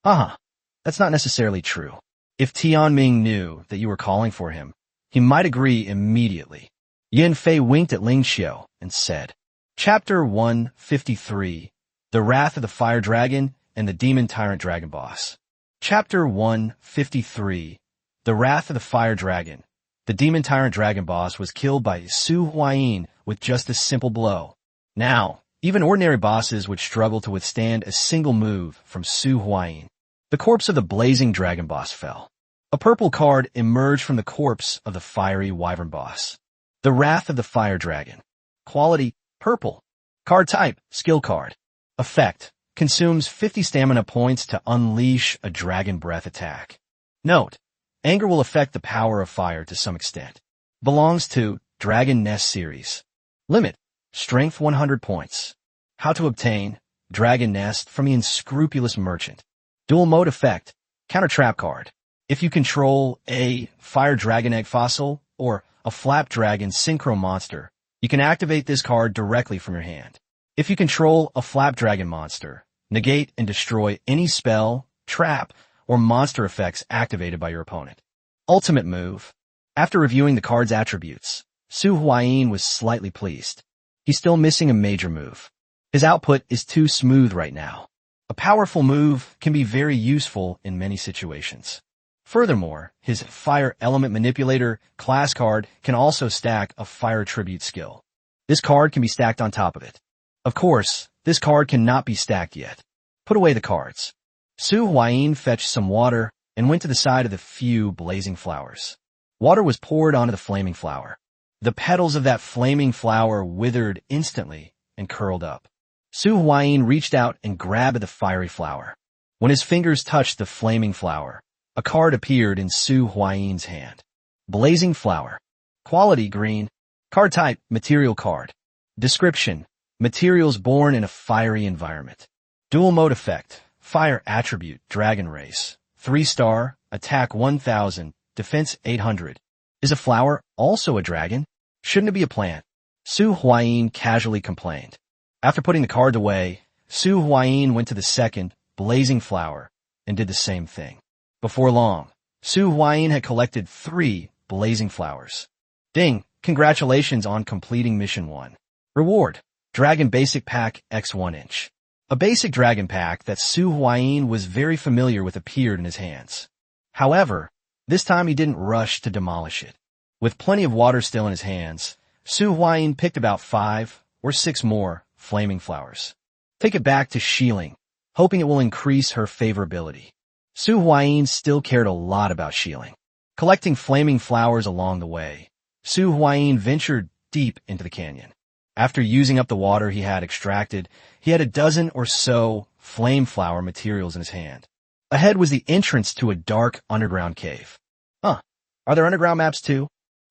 That's not necessarily true. If Tianming knew that you were calling for him, he might agree immediately. Yin Fei winked at Ling Qiu and said, Chapter 153, The Wrath of the Fire Dragon and the Demon Tyrant Dragon Boss. Chapter 153, The Wrath of the Fire Dragon. The Demon Tyrant Dragon Boss was killed by Su Huayin with just a simple blow. Now, even ordinary bosses would struggle to withstand a single move from Su Huayin. The corpse of the Blazing Dragon Boss fell. A purple card emerged from the corpse of the Fiery Wyvern Boss. The Wrath of the Fire Dragon. Quality, purple. Card type, skill card. Effect, consumes 50 stamina points to unleash a Dragon Breath attack. Note, anger will affect the power of fire to some extent. Belongs to Dragon Nest series. Limit, strength 100 points. How to obtain Dragon Nest from the Unscrupulous Merchant. Dual mode effect, counter trap card. If you control a Fire Dragon Egg Fossil or a Flap Dragon Synchro Monster, you can activate this card directly from your hand. If you control a Flap Dragon monster, negate and destroy any spell, trap, or monster effects activated by your opponent. Ultimate move. After reviewing the card's attributes, Su Huayin was slightly pleased. He's still missing a major move. His output is too smooth right now. A powerful move can be very useful in many situations. Furthermore, his Fire Element Manipulator class card can also stack a Fire Tribute skill. This card can be stacked on top of it. Of course, this card cannot be stacked yet. Put away the cards. Su Huayin fetched some water and went to the side of the few blazing flowers. Water was poured onto the flaming flower. The petals of that flaming flower withered instantly and curled up. Su Huayin reached out and grabbed the fiery flower. When his fingers touched the flaming flower, a card appeared in Su Huayin's hand. Blazing Flower. Quality, green. Card type, material card. Description, materials born in a fiery environment. Dual mode effect, fire attribute, dragon race. 3-star, attack 1000, defense 800. Is a flower also a dragon? Shouldn't it be a plant? Su Huayin casually complained. After putting the card away, Su Huayin went to the second, Blazing Flower, and did the same thing. Before long, Su Huayin had collected 3 blazing flowers. Ding! Congratulations on completing Mission 1. Reward, Dragon Basic Pack X1 inch. A basic dragon pack that Su Huayin was very familiar with appeared in his hands. However, this time he didn't rush to demolish it. With plenty of water still in his hands, Su Huayin picked about 5 or 6 more flaming flowers. Take it back to Xiling, hoping it will increase her favorability. Su Huayin still cared a lot about Xiling. Collecting flaming flowers along the way, Su Huayin ventured deep into the canyon. After using up the water he had extracted, he had a dozen or so flame flower materials in his hand. Ahead was the entrance to a dark underground cave. Huh, are there underground maps too?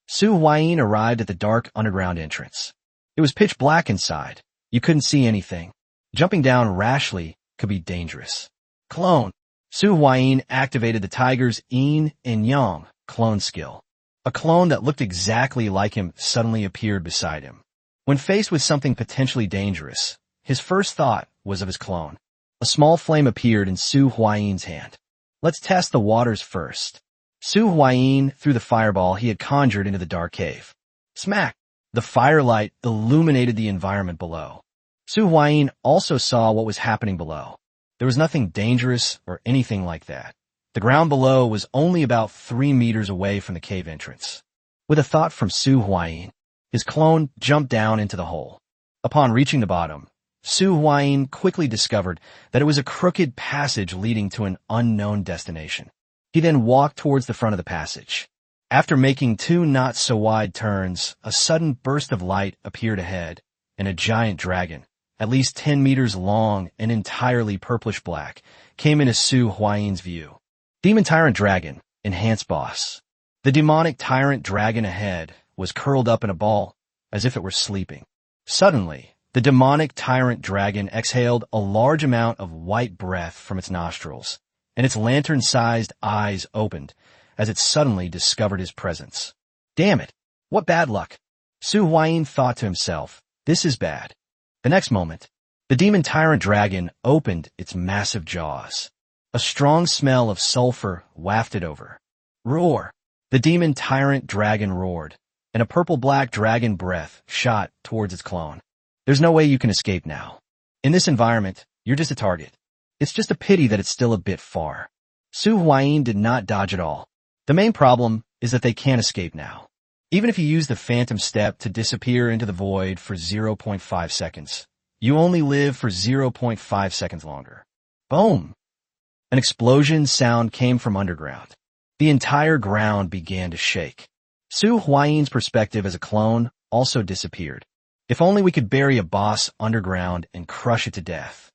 Su Huayin arrived at the dark underground entrance. It was pitch black inside. You couldn't see anything. Jumping down rashly could be dangerous. Clone. Su Huayin activated the tiger's yin and yang clone skill. A clone that looked exactly like him suddenly appeared beside him. When faced with something potentially dangerous, his first thought was of his clone. A small flame appeared in Su Huayin's hand. Let's test the waters first. Su Huayin threw the fireball he had conjured into the dark cave. Smack! The firelight illuminated the environment below. Su Huayin also saw what was happening below. There was nothing dangerous or anything like that. The ground below was only about 3 meters away from the cave entrance. With a thought from Su Huayin, his clone jumped down into the hole. Upon reaching the bottom, Su Huayin quickly discovered that it was a crooked passage leading to an unknown destination. He then walked towards the front of the passage. After making 2 not-so-wide turns, a sudden burst of light appeared ahead, and a giant dragon, at least 10 meters long and entirely purplish-black, came into Su Huayin's view. Demon Tyrant Dragon, Enhanced Boss. The demonic tyrant dragon ahead was curled up in a ball, as if it were sleeping. Suddenly, the demonic tyrant dragon exhaled a large amount of white breath from its nostrils, and its lantern-sized eyes opened as it suddenly discovered his presence. Damn it! What bad luck! Su Huayin thought to himself, this is bad. The next moment, the demon tyrant dragon opened its massive jaws. A strong smell of sulfur wafted over. Roar! The demon tyrant dragon roared, and a purple-black dragon breath shot towards its clone. There's no way you can escape now. In this environment, you're just a target. It's just a pity that it's still a bit far. Su Huayin did not dodge at all. The main problem is that they can't escape now. Even if you use the phantom step to disappear into the void for 0.5 seconds, you only live for 0.5 seconds longer. Boom! An explosion sound came from underground. The entire ground began to shake. Su Huayin's perspective as a clone also disappeared. If only we could bury a boss underground and crush it to death.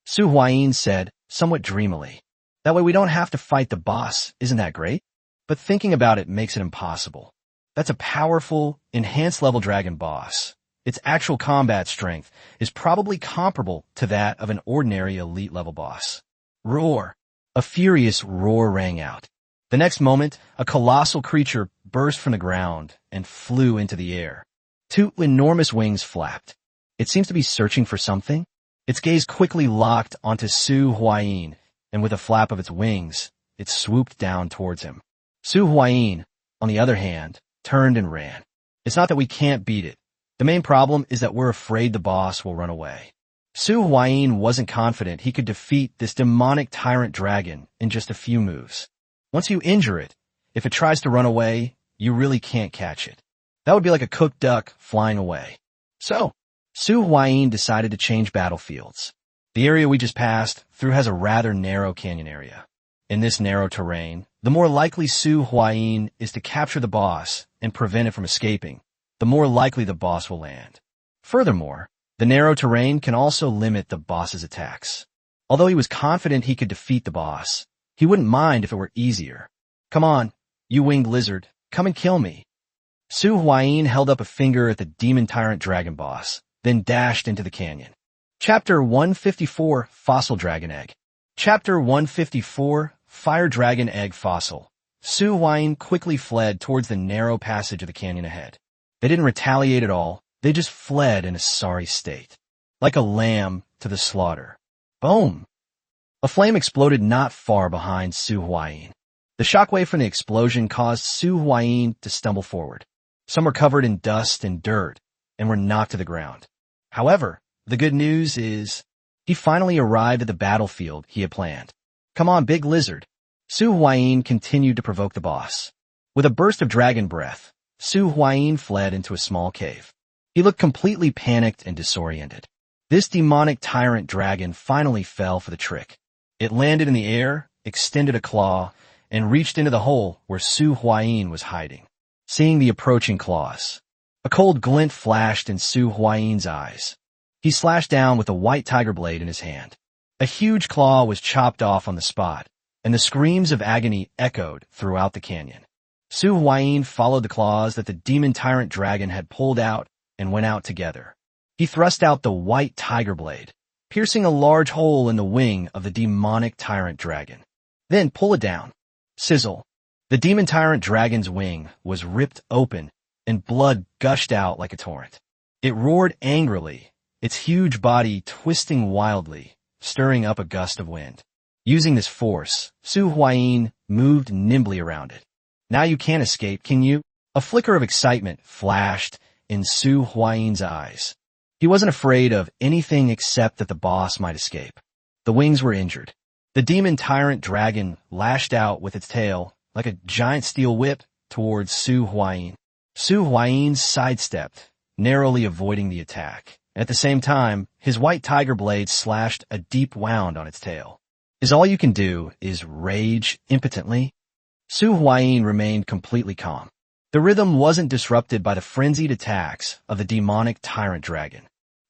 Su Huayin said, somewhat dreamily. That way we don't have to fight the boss, isn't that great? But thinking about it makes it impossible. That's a powerful, enhanced level dragon boss. Its actual combat strength is probably comparable to that of an ordinary elite level boss. Roar! A furious roar rang out. The next moment, a colossal creature burst from the ground and flew into the air. 2 enormous wings flapped. It seems to be searching for something. Its gaze quickly locked onto Su Huayin, and with a flap of its wings, it swooped down towards him. Su Huayin, on the other hand, turned and ran. It's not that we can't beat it. The main problem is that we're afraid the boss will run away. Su Huayin wasn't confident he could defeat this demonic tyrant dragon in just a few moves. Once you injure it, if it tries to run away, you really can't catch it. That would be like a cooked duck flying away. So, Su Huayin decided to change battlefields. The area we just passed through has a rather narrow canyon area. In this narrow terrain, the more likely Su Huayin is to capture the boss and prevent it from escaping, the more likely the boss will land. Furthermore, the narrow terrain can also limit the boss's attacks. Although he was confident he could defeat the boss, he wouldn't mind if it were easier. Come on, you winged lizard, come and kill me. Su Huayin held up a finger at the demon tyrant dragon boss, then dashed into the canyon. Chapter 154, Fossil Dragon Egg. Chapter 154, Fire Dragon Egg Fossil. Su Huayin quickly fled towards the narrow passage of the canyon ahead. They didn't retaliate at all, they just fled in a sorry state. Like a lamb to the slaughter. Boom! A flame exploded not far behind Su Huayin. The shockwave from the explosion caused Su Huayin to stumble forward. Some were covered in dust and dirt and were knocked to the ground. However, the good news is he finally arrived at the battlefield he had planned. Come on, big lizard. Su Huayin continued to provoke the boss. With a burst of dragon breath, Su Huayin fled into a small cave. He looked completely panicked and disoriented. This demonic tyrant dragon finally fell for the trick. It landed in the air, extended a claw, and reached into the hole where Su Huayin was hiding. Seeing the approaching claws, a cold glint flashed in Su Huayin's eyes. He slashed down with a white tiger blade in his hand. A huge claw was chopped off on the spot, and the screams of agony echoed throughout the canyon. Su Huayin followed the claws that the demon tyrant dragon had pulled out and went out together. He thrust out the white tiger blade, piercing a large hole in the wing of the demonic tyrant dragon. Then pull it down. Sizzle. The demon tyrant dragon's wing was ripped open, and blood gushed out like a torrent. It roared angrily, its huge body twisting wildly, stirring up a gust of wind. Using this force, Su Huayin moved nimbly around it. Now you can't escape, can you? A flicker of excitement flashed in Su Huayin's eyes. He wasn't afraid of anything except that the boss might escape. The wings were injured. The demon tyrant dragon lashed out with its tail like a giant steel whip towards Su Huayin. Su Huayin sidestepped, narrowly avoiding the attack. At the same time, his white tiger blade slashed a deep wound on its tail. Is all you can do is rage impotently? Su Huayin remained completely calm. The rhythm wasn't disrupted by the frenzied attacks of the demonic tyrant dragon.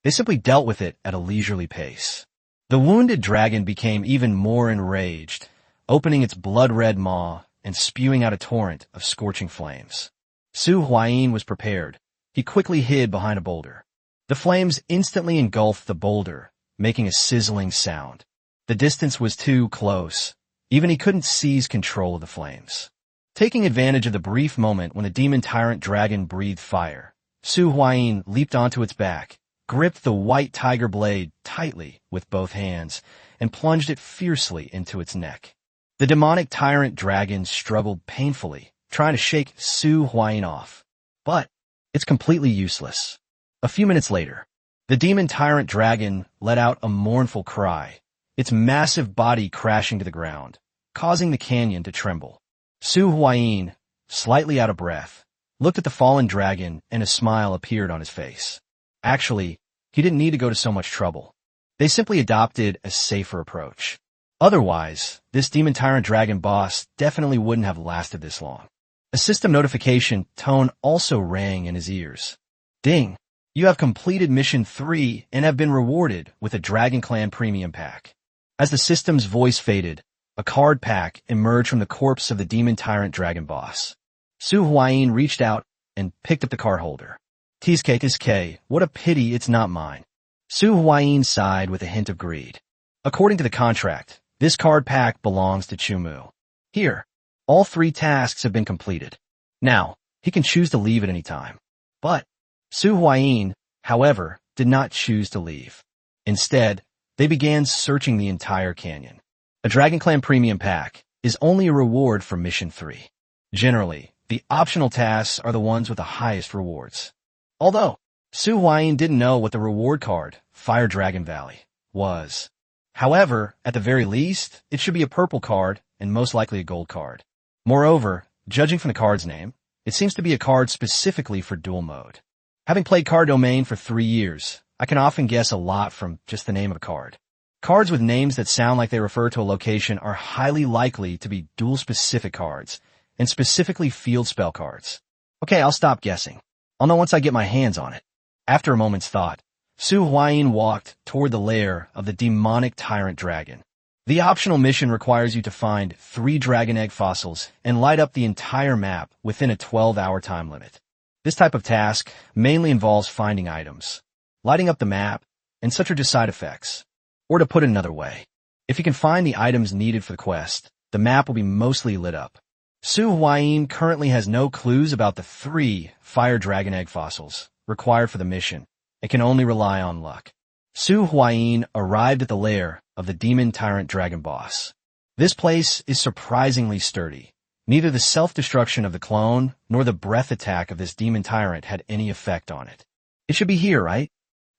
They simply dealt with it at a leisurely pace. The wounded dragon became even more enraged, opening its blood-red maw and spewing out a torrent of scorching flames. Su Huayin was prepared. He quickly hid behind a boulder. The flames instantly engulfed the boulder, making a sizzling sound. The distance was too close. Even he couldn't seize control of the flames. Taking advantage of the brief moment when the demon tyrant dragon breathed fire, Su Huayin leaped onto its back, gripped the white tiger blade tightly with both hands, and plunged it fiercely into its neck. The demonic tyrant dragon struggled painfully, trying to shake Su Huayin off. But it's completely useless. A few minutes later, the demon tyrant dragon let out a mournful cry, its massive body crashing to the ground, causing the canyon to tremble. Su Huayin, slightly out of breath, looked at the fallen dragon and a smile appeared on his face. Actually, he didn't need to go to so much trouble. They simply adopted a safer approach. Otherwise, this demon tyrant dragon boss definitely wouldn't have lasted this long. A system notification tone also rang in his ears. Ding! You have completed Mission 3 and have been rewarded with a Dragon Clan Premium Pack. As the system's voice faded, a card pack emerged from the corpse of the demon tyrant dragon boss. Su Huayin reached out and picked up the card holder. TSK, what a pity it's not mine. Su Huayin sighed with a hint of greed. According to the contract, this card pack belongs to Chumu. Here, all 3 tasks have been completed. Now, he can choose to leave at any time. But Su Huayin, however, did not choose to leave. Instead, they began searching the entire canyon. A Dragon Clan Premium Pack is only a reward for Mission 3. Generally, the optional tasks are the ones with the highest rewards. Although, Su Huayin didn't know what the reward card, Fire Dragon Valley, was. However, at the very least, it should be a purple card and most likely a gold card. Moreover, judging from the card's name, it seems to be a card specifically for duel mode. Having played Card Domain for 3 years, I can often guess a lot from just the name of a card. Cards with names that sound like they refer to a location are highly likely to be duel-specific cards, and specifically field spell cards. Okay, I'll stop guessing. I'll know once I get my hands on it. After a moment's thought, Su Huayin walked toward the lair of the demonic tyrant dragon. The optional mission requires you to find 3 dragon egg fossils and light up the entire map within a 12-hour time limit. This type of task mainly involves finding items, lighting up the map, and such are just side effects. Or to put it another way, if you can find the items needed for the quest, the map will be mostly lit up. Su Huayin currently has no clues about the 3 fire dragon egg fossils required for the mission and can only rely on luck. Su Huayin arrived at the lair of the demon tyrant dragon boss. This place is surprisingly sturdy. Neither the self-destruction of the clone nor the breath attack of this demon tyrant had any effect on it. It should be here, right?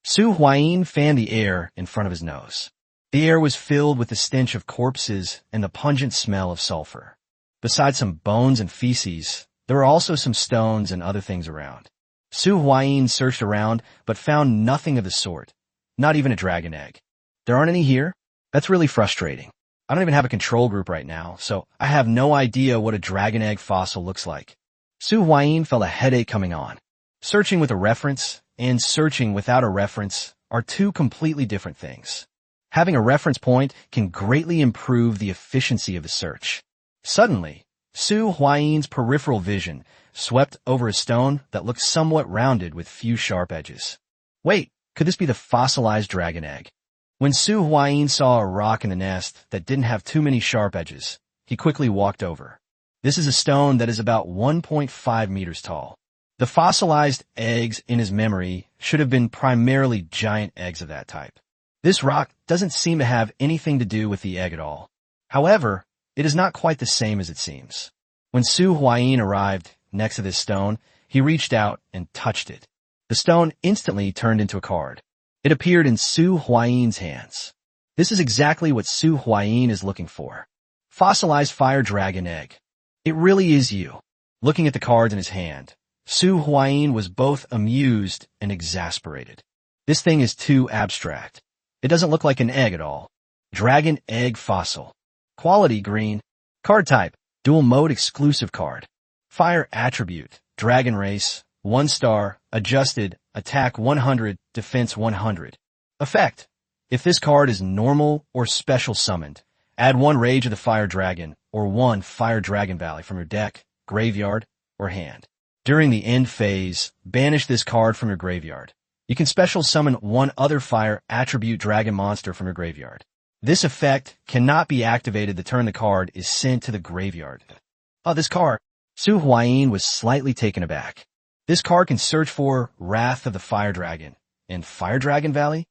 Su Huayin fanned the air in front of his nose. The air was filled with the stench of corpses and the pungent smell of sulfur. Besides some bones and feces, There were also some stones and other things around. Su Huayin searched around, but found nothing of the sort. Not even a dragon egg. There aren't any here? That's really frustrating. I don't even have a control group right now, so I have no idea what a dragon egg fossil looks like. Su Huayin felt a headache coming on. Searching with a reference and searching without a reference are two completely different things. Having a reference point can greatly improve the efficiency of the search. Suddenly, Su Huayin's peripheral vision swept over a stone that looked somewhat rounded with few sharp edges. Wait, could this be the fossilized dragon egg? When Su Huayin saw a rock in the nest that didn't have too many sharp edges, he quickly walked over. This is a stone that is about 1.5 meters tall. The fossilized eggs in his memory should have been primarily giant eggs of that type. This rock doesn't seem to have anything to do with the egg at all. However, it is not quite the same as it seems. When Su Huayin arrived next to this stone, he reached out and touched it. The stone instantly turned into a card. It appeared in Su Huayin's hands. This is exactly what Su Huayin is looking for. Fossilized fire dragon egg. It really is you. Looking at the cards in his hand, Su Huayin was both amused and exasperated. This thing is too abstract. It doesn't look like an egg at all. Dragon egg fossil. Quality green. Card type, dual mode exclusive card. Fire attribute, dragon race, 1 star, adjusted, attack 100, defense 100. Effect. If this card is normal or special summoned, add 1 Rage of the Fire Dragon or 1 Fire Dragon Valley from your deck, graveyard, or hand. During the end phase, banish this card from your graveyard. You can special summon 1 other fire attribute dragon monster from your graveyard. This effect cannot be activated the turn the card is sent to the graveyard. This card. Su Huayin was slightly taken aback. This card can search for Wrath of the Fire Dragon and Fire Dragon Valley.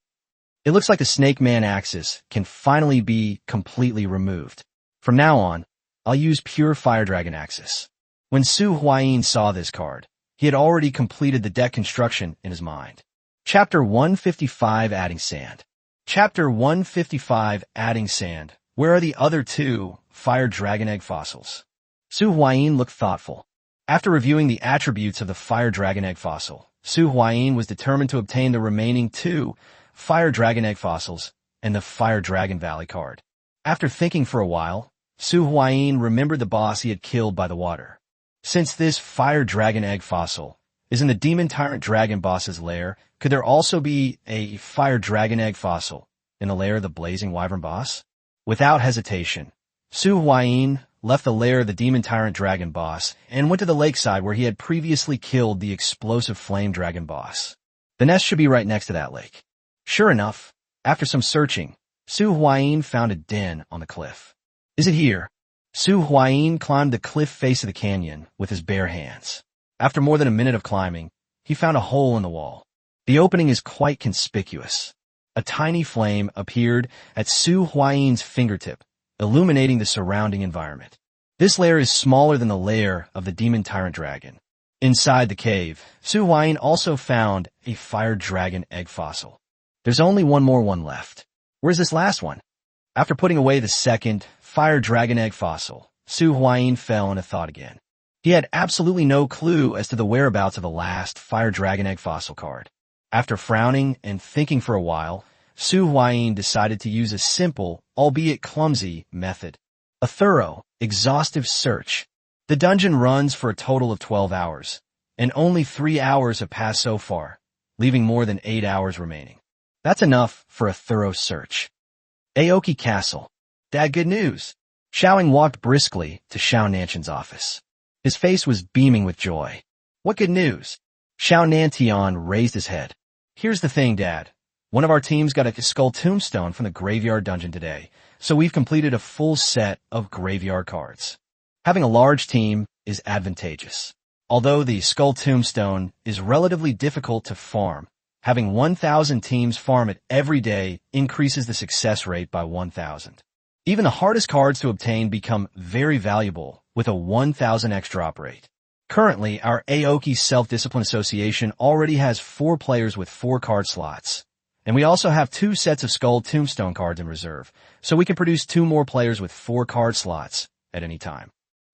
It looks like the Snake Man Axis can finally be completely removed. From now on, I'll use pure Fire Dragon Axis. When Su Huayin saw this card, he had already completed the deck construction in his mind. Chapter 155 Adding Sand. Chapter 155 Adding Sand. Where are the other 2 Fire Dragon Egg fossils? Su Huayin looked thoughtful. After reviewing the attributes of the Fire Dragon Egg fossil, Su Huayin was determined to obtain the remaining 2 Fire Dragon Egg fossils and the Fire Dragon Valley card. After thinking for a while, Su Huayin remembered the boss he had killed by the water. Since this Fire Dragon Egg fossil is in the Demon Tyrant Dragon boss's lair, could there also be a Fire Dragon Egg fossil in the lair of the Blazing Wyvern boss? Without hesitation, Su Huayin left the lair of the Demon Tyrant Dragon boss and went to the lakeside where he had previously killed the Explosive Flame Dragon boss. The nest should be right next to that lake. Sure enough, after some searching, Su Huayin found a den on the cliff. Is it here? Su Huayin climbed the cliff face of the canyon with his bare hands. After more than a minute of climbing, he found a hole in the wall. The opening is quite conspicuous. A tiny flame appeared at Su Huayin's fingertip, illuminating the surrounding environment. This lair is smaller than the lair of the Demon Tyrant Dragon. Inside the cave, Su Huayin also found a Fire Dragon Egg fossil. There's only one more left. Where's this last one? After putting away the second Fire Dragon Egg fossil, Su Huayin fell into thought again. He had absolutely no clue as to the whereabouts of the last Fire Dragon Egg fossil card. After frowning and thinking for a while, Su Huayin decided to use a simple, albeit clumsy, method. A thorough, exhaustive search. The dungeon runs for a total of 12 hours, and only 3 hours have passed so far, leaving more than 8 hours remaining. That's enough for a thorough search. Aoki Castle. Dad, good news. Xiaoying walked briskly to Xiao Nanshan's office. His face was beaming with joy. What good news? Xiao Nantian raised his head. Here's the thing, Dad. One of our teams got a skull tombstone from the graveyard dungeon today, so we've completed a full set of graveyard cards. Having a large team is advantageous. Although the skull tombstone is relatively difficult to farm, having 1,000 teams farm it every day increases the success rate by 1,000. Even the hardest cards to obtain become very valuable with a 1,000x drop rate. Currently, our Aoki Self-Discipline Association already has 4 players with 4 card slots. And we also have 2 sets of Skull Tombstone cards in reserve, so we can produce 2 more players with 4 card slots at any time.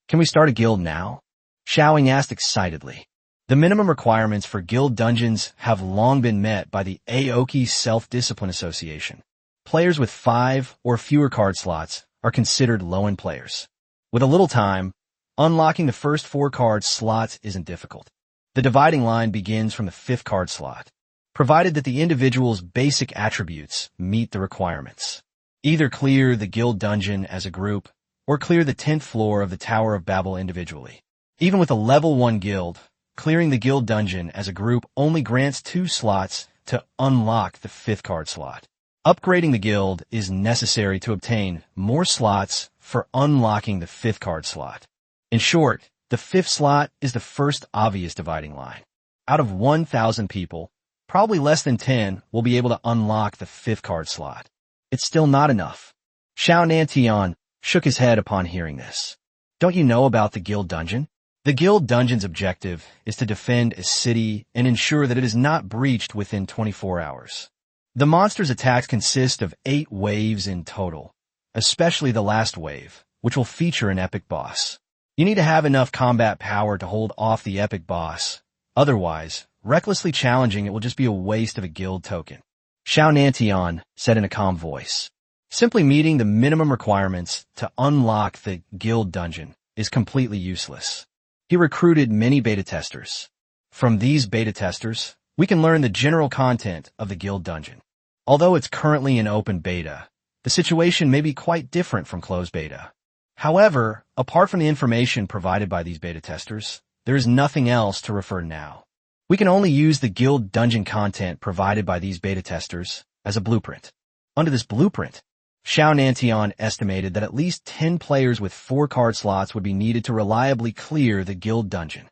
Can we start a guild now? Xiaoying asked excitedly. The minimum requirements for guild dungeons have long been met by the Aoki Self-Discipline Association. Players with 5 or fewer card slots are considered low-end players. With a little time, unlocking the first 4 card slots isn't difficult. The dividing line begins from the 5th card slot, provided that the individual's basic attributes meet the requirements. Either clear the guild dungeon as a group, or clear the 10th floor of the Tower of Babel individually. Even with a level 1 guild, clearing the guild dungeon as a group only grants 2 slots to unlock the 5th card slot. Upgrading the guild is necessary to obtain more slots for unlocking the 5th card slot. In short, the 5th slot is the first obvious dividing line. Out of 1,000 people, probably less than 10 will be able to unlock the 5th card slot. It's still not enough. Xiao Nantian shook his head upon hearing this. Don't you know about the guild dungeon? The guild dungeon's objective is to defend a city and ensure that it is not breached within 24 hours. The monster's attacks consist of 8 waves in total, especially the last wave, which will feature an epic boss. You need to have enough combat power to hold off the epic boss. Otherwise, recklessly challenging it will just be a waste of a guild token. Xiao Nantian said in a calm voice. Simply meeting the minimum requirements to unlock the guild dungeon is completely useless. He recruited many beta testers. From these beta testers, we can learn the general content of the guild dungeon. Although it's currently in open beta, the situation may be quite different from closed beta. However, apart from the information provided by these beta testers, there is nothing else to refer now. We can only use the guild dungeon content provided by these beta testers as a blueprint. Under this blueprint, Xiao Nantian estimated that at least 10 players with 4 card slots would be needed to reliably clear the guild dungeon.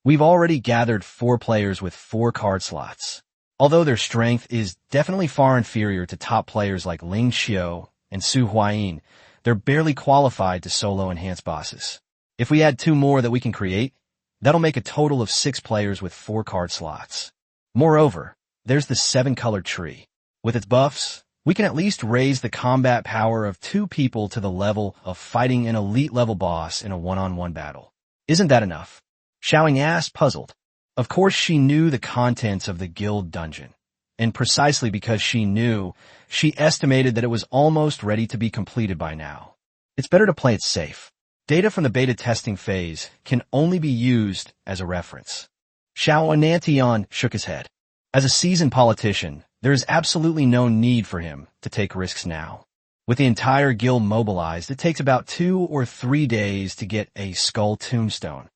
We've already gathered 4 players with 4 card slots. Although their strength is definitely far inferior to top players like Ling Xiao and Su Huayin, they're barely qualified to solo enhance bosses. If we add 2 more that we can create, that'll make a total of 6 players with 4 card slots. Moreover, there's the 7-colored tree. With its buffs, we can at least raise the combat power of 2 people to the level of fighting an elite-level boss in a one-on-one battle. Isn't that enough? Xiaoying asked, puzzled. Of course she knew the contents of the guild dungeon, and precisely because she knew, she estimated that it was almost ready to be completed by now. It's better to play it safe. Data from the beta testing phase can only be used as a reference. Xiao Nantian shook his head. As a seasoned politician, there is absolutely no need for him to take risks now. With the entire guild mobilized, it takes about 2 or 3 days to get a skull tombstone.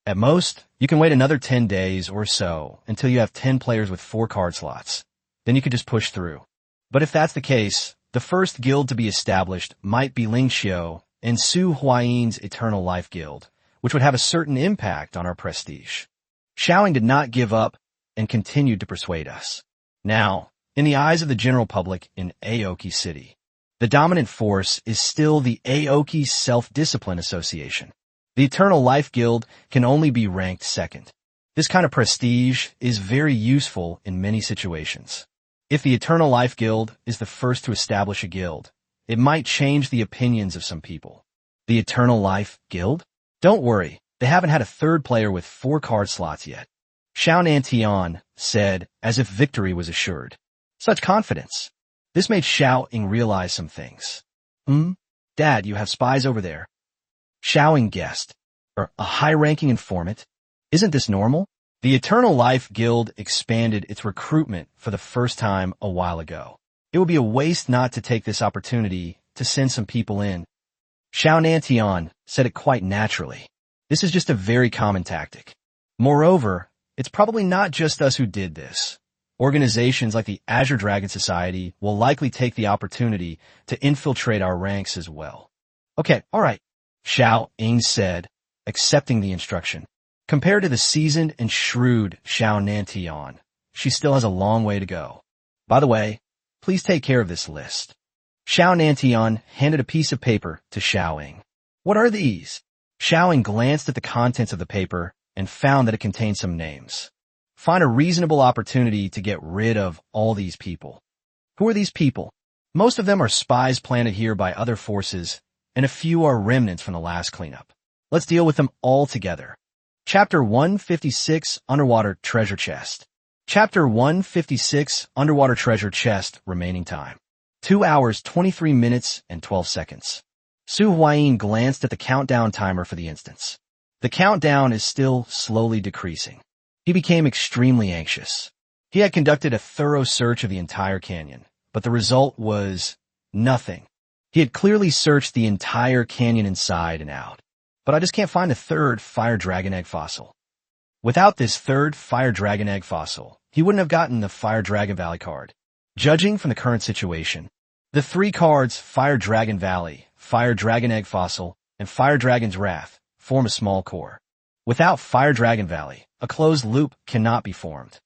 At most, you can wait another 10 days or so until you have 10 players with 4 card slots. Then you could just push through. But if that's the case, the first guild to be established might be Ling Xiao and Su Huayin's Eternal Life Guild, which would have a certain impact on our prestige. Xiaoying did not give up and continued to persuade us. Now, in the eyes of the general public in Aoki City, the dominant force is still the Aoki Self-Discipline Association. The Eternal Life Guild can only be ranked 2nd. This kind of prestige is very useful in many situations. If the Eternal Life Guild is the first to establish a guild, it might change the opinions of some people. The Eternal Life Guild? Don't worry, they haven't had a 3rd player with 4 card slots yet. Xiao Nantian said, as if victory was assured. Such confidence. This made Xiaoying realize some things. Dad, you have spies over there. Xiaoying guessed. Or a high-ranking informant? Isn't this normal? The Eternal Life Guild expanded its recruitment for the first time a while ago. It would be a waste not to take this opportunity to send some people in. Xiao Nantian said it quite naturally. This is just a very common tactic. Moreover, it's probably not just us who did this. Organizations like the Azure Dragon Society will likely take the opportunity to infiltrate our ranks as well. Okay, alright, Xiaoying said, accepting the instruction. Compared to the seasoned and shrewd Xiao Nantian, she still has a long way to go. By the way, please take care of this list. Xiao Nantian handed a piece of paper to Xiaoying. What are these? Xiaoying glanced at the contents of the paper and found that it contained some names. Find a reasonable opportunity to get rid of all these people. Who are these people? Most of them are spies planted here by other forces, and a few are remnants from the last cleanup. Let's deal with them all together. Chapter 156 Underwater Treasure Chest. Chapter 156 Underwater Treasure Chest. Remaining time: 2 hours, 23 minutes, and 12 seconds. Su Huayin glanced at the countdown timer for the instance. The countdown is still slowly decreasing. He became extremely anxious. He had conducted a thorough search of the entire canyon, but the result was nothing. He had clearly searched the entire canyon inside and out. But I just can't find a third fire dragon egg fossil. Without this third fire dragon egg fossil, he wouldn't have gotten the Fire Dragon Valley card. Judging from the current situation, the 3 cards Fire Dragon Valley, Fire Dragon Egg Fossil, and Fire Dragon's Wrath form a small core. Without Fire Dragon Valley, a closed loop cannot be formed.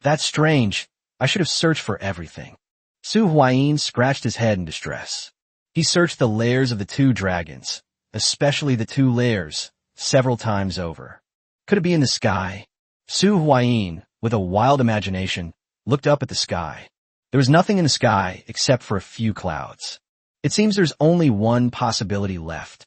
That's strange. I should have searched for everything. Su Huayin scratched his head in distress. He searched the lairs of the 2 dragons, especially the 2 lairs, several times over. Could it be in the sky? Su Huayin, with a wild imagination, looked up at the sky. There was nothing in the sky except for a few clouds. It seems there's only one possibility left.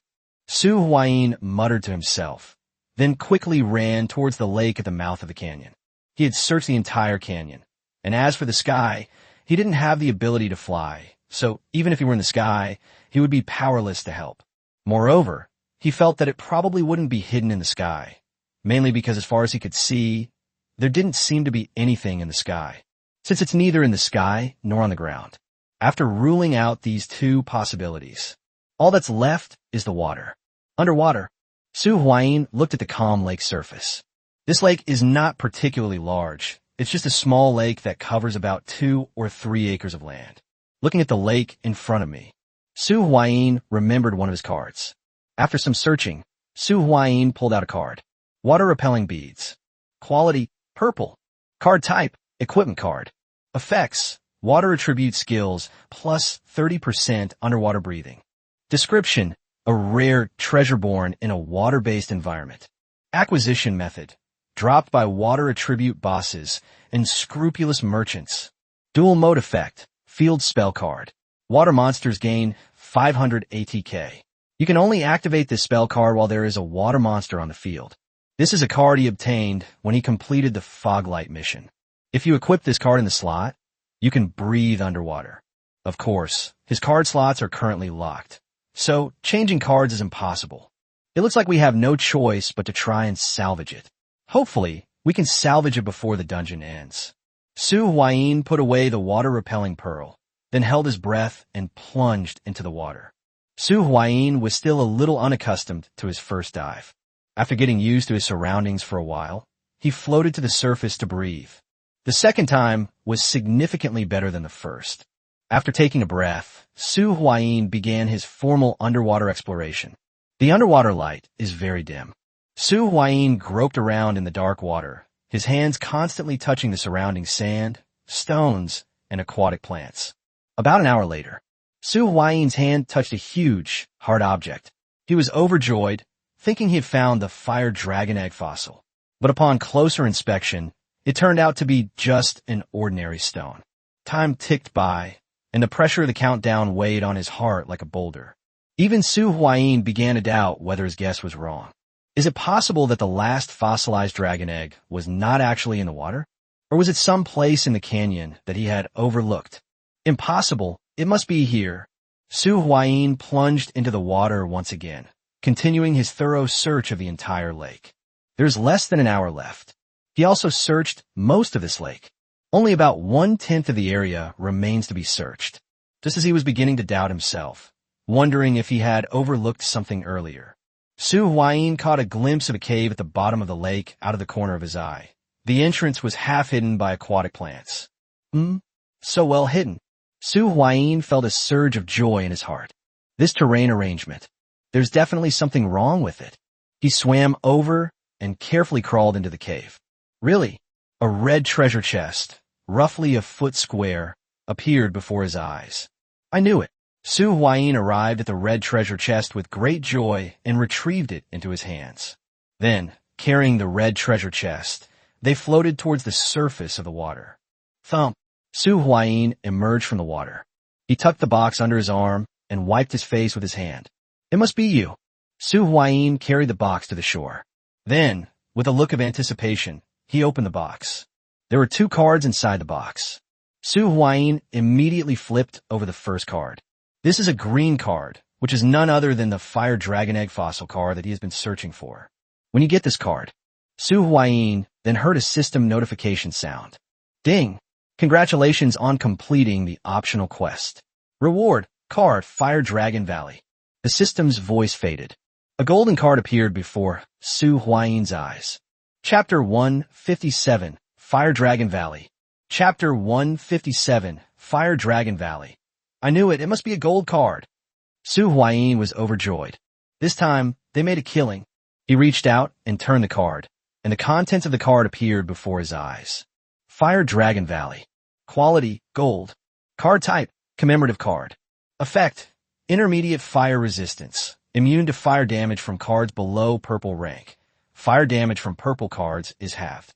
Su Huayin muttered to himself, then quickly ran towards the lake at the mouth of the canyon. He had searched the entire canyon, and as for the sky, he didn't have the ability to fly, so even if he were in the sky, he would be powerless to help. Moreover, he felt that it probably wouldn't be hidden in the sky, mainly because as far as he could see, there didn't seem to be anything in the sky, since it's neither in the sky nor on the ground. After ruling out these 2 possibilities, all that's left is the water. Underwater, Su Huayin looked at the calm lake surface. This lake is not particularly large. It's just a small lake that covers about 2 or 3 acres of land. Looking at the lake in front of me, Su Huayin remembered one of his cards. After some searching, Su Huayin pulled out a card. Water-repelling beads. Quality: purple. Card type: equipment card. Effects: water attribute skills plus 30% underwater breathing. Description: a rare treasure born in a water-based environment. Acquisition method: dropped by water attribute bosses and scrupulous merchants. Dual mode effect: field spell card. Water monsters gain 500 ATK. You can only activate this spell card while there is a water monster on the field. This is a card he obtained when he completed the Foglight mission. If you equip this card in the slot, you can breathe underwater. Of course, his card slots are currently locked, so changing cards is impossible. It looks like we have no choice but to try and salvage it. Hopefully, we can salvage it before the dungeon ends. Su Huayin put away the water-repelling pearl, then held his breath and plunged into the water. Su Huayin was still a little unaccustomed to his first dive. After getting used to his surroundings for a while, he floated to the surface to breathe. The second time was significantly better than the first. After taking a breath, Su Huayin began his formal underwater exploration. The underwater light is very dim. Su Huayin groped around in the dark water, his hands constantly touching the surrounding sand, stones, and aquatic plants. About an hour later, Su Huayin's hand touched a huge, hard object. He was overjoyed, thinking he had found the Fire Dragon Egg fossil. But upon closer inspection, it turned out to be just an ordinary stone. Time ticked by, and the pressure of the countdown weighed on his heart like a boulder. Even Su Huayin began to doubt whether his guess was wrong. Is it possible that the last fossilized dragon egg was not actually in the water? Or was it some place in the canyon that he had overlooked? Impossible. It must be here. Su Huayin plunged into the water once again, continuing his thorough search of the entire lake. There's less than an hour left. He also searched most of this lake. Only about 1/10 of the area remains to be searched. Just as he was beginning to doubt himself, wondering if he had overlooked something earlier, Su Huayin caught a glimpse of a cave at the bottom of the lake out of the corner of his eye. The entrance was half hidden by aquatic plants. So well hidden. Su Huayin felt a surge of joy in his heart. This terrain arrangement. There's definitely something wrong with it. He swam over and carefully crawled into the cave. Really, a red treasure chest, roughly a foot square, appeared before his eyes. I knew it. Su Huayin arrived at the red treasure chest with great joy and retrieved it into his hands. Then, carrying the red treasure chest, they floated towards the surface of the water. Thump! Su Huayin emerged from the water. He tucked the box under his arm and wiped his face with his hand. It must be you. Su Huayin carried the box to the shore. Then, With a look of anticipation, he opened the box. There were 2 cards inside the box. Su Huayin immediately flipped over the first card. This is a green card, which is none other than the Fire Dragon Egg fossil card that he has been searching for. When you get this card, Su Huayin then heard a system notification sound. Ding! Congratulations on completing the optional quest. Reward, card Fire Dragon Valley. The system's voice faded. A golden card appeared before Su Huayin's eyes. Chapter 157, Fire Dragon Valley. Chapter 157, Fire Dragon Valley. I knew it must be a gold card. Su Huayin was overjoyed. This time, they made a killing. He reached out and turned the card, and the contents of the card appeared before his eyes. Fire Dragon Valley. Quality, gold. Card type, commemorative card. Effect, intermediate fire resistance. Immune to fire damage from cards below purple rank. Fire damage from purple cards is halved.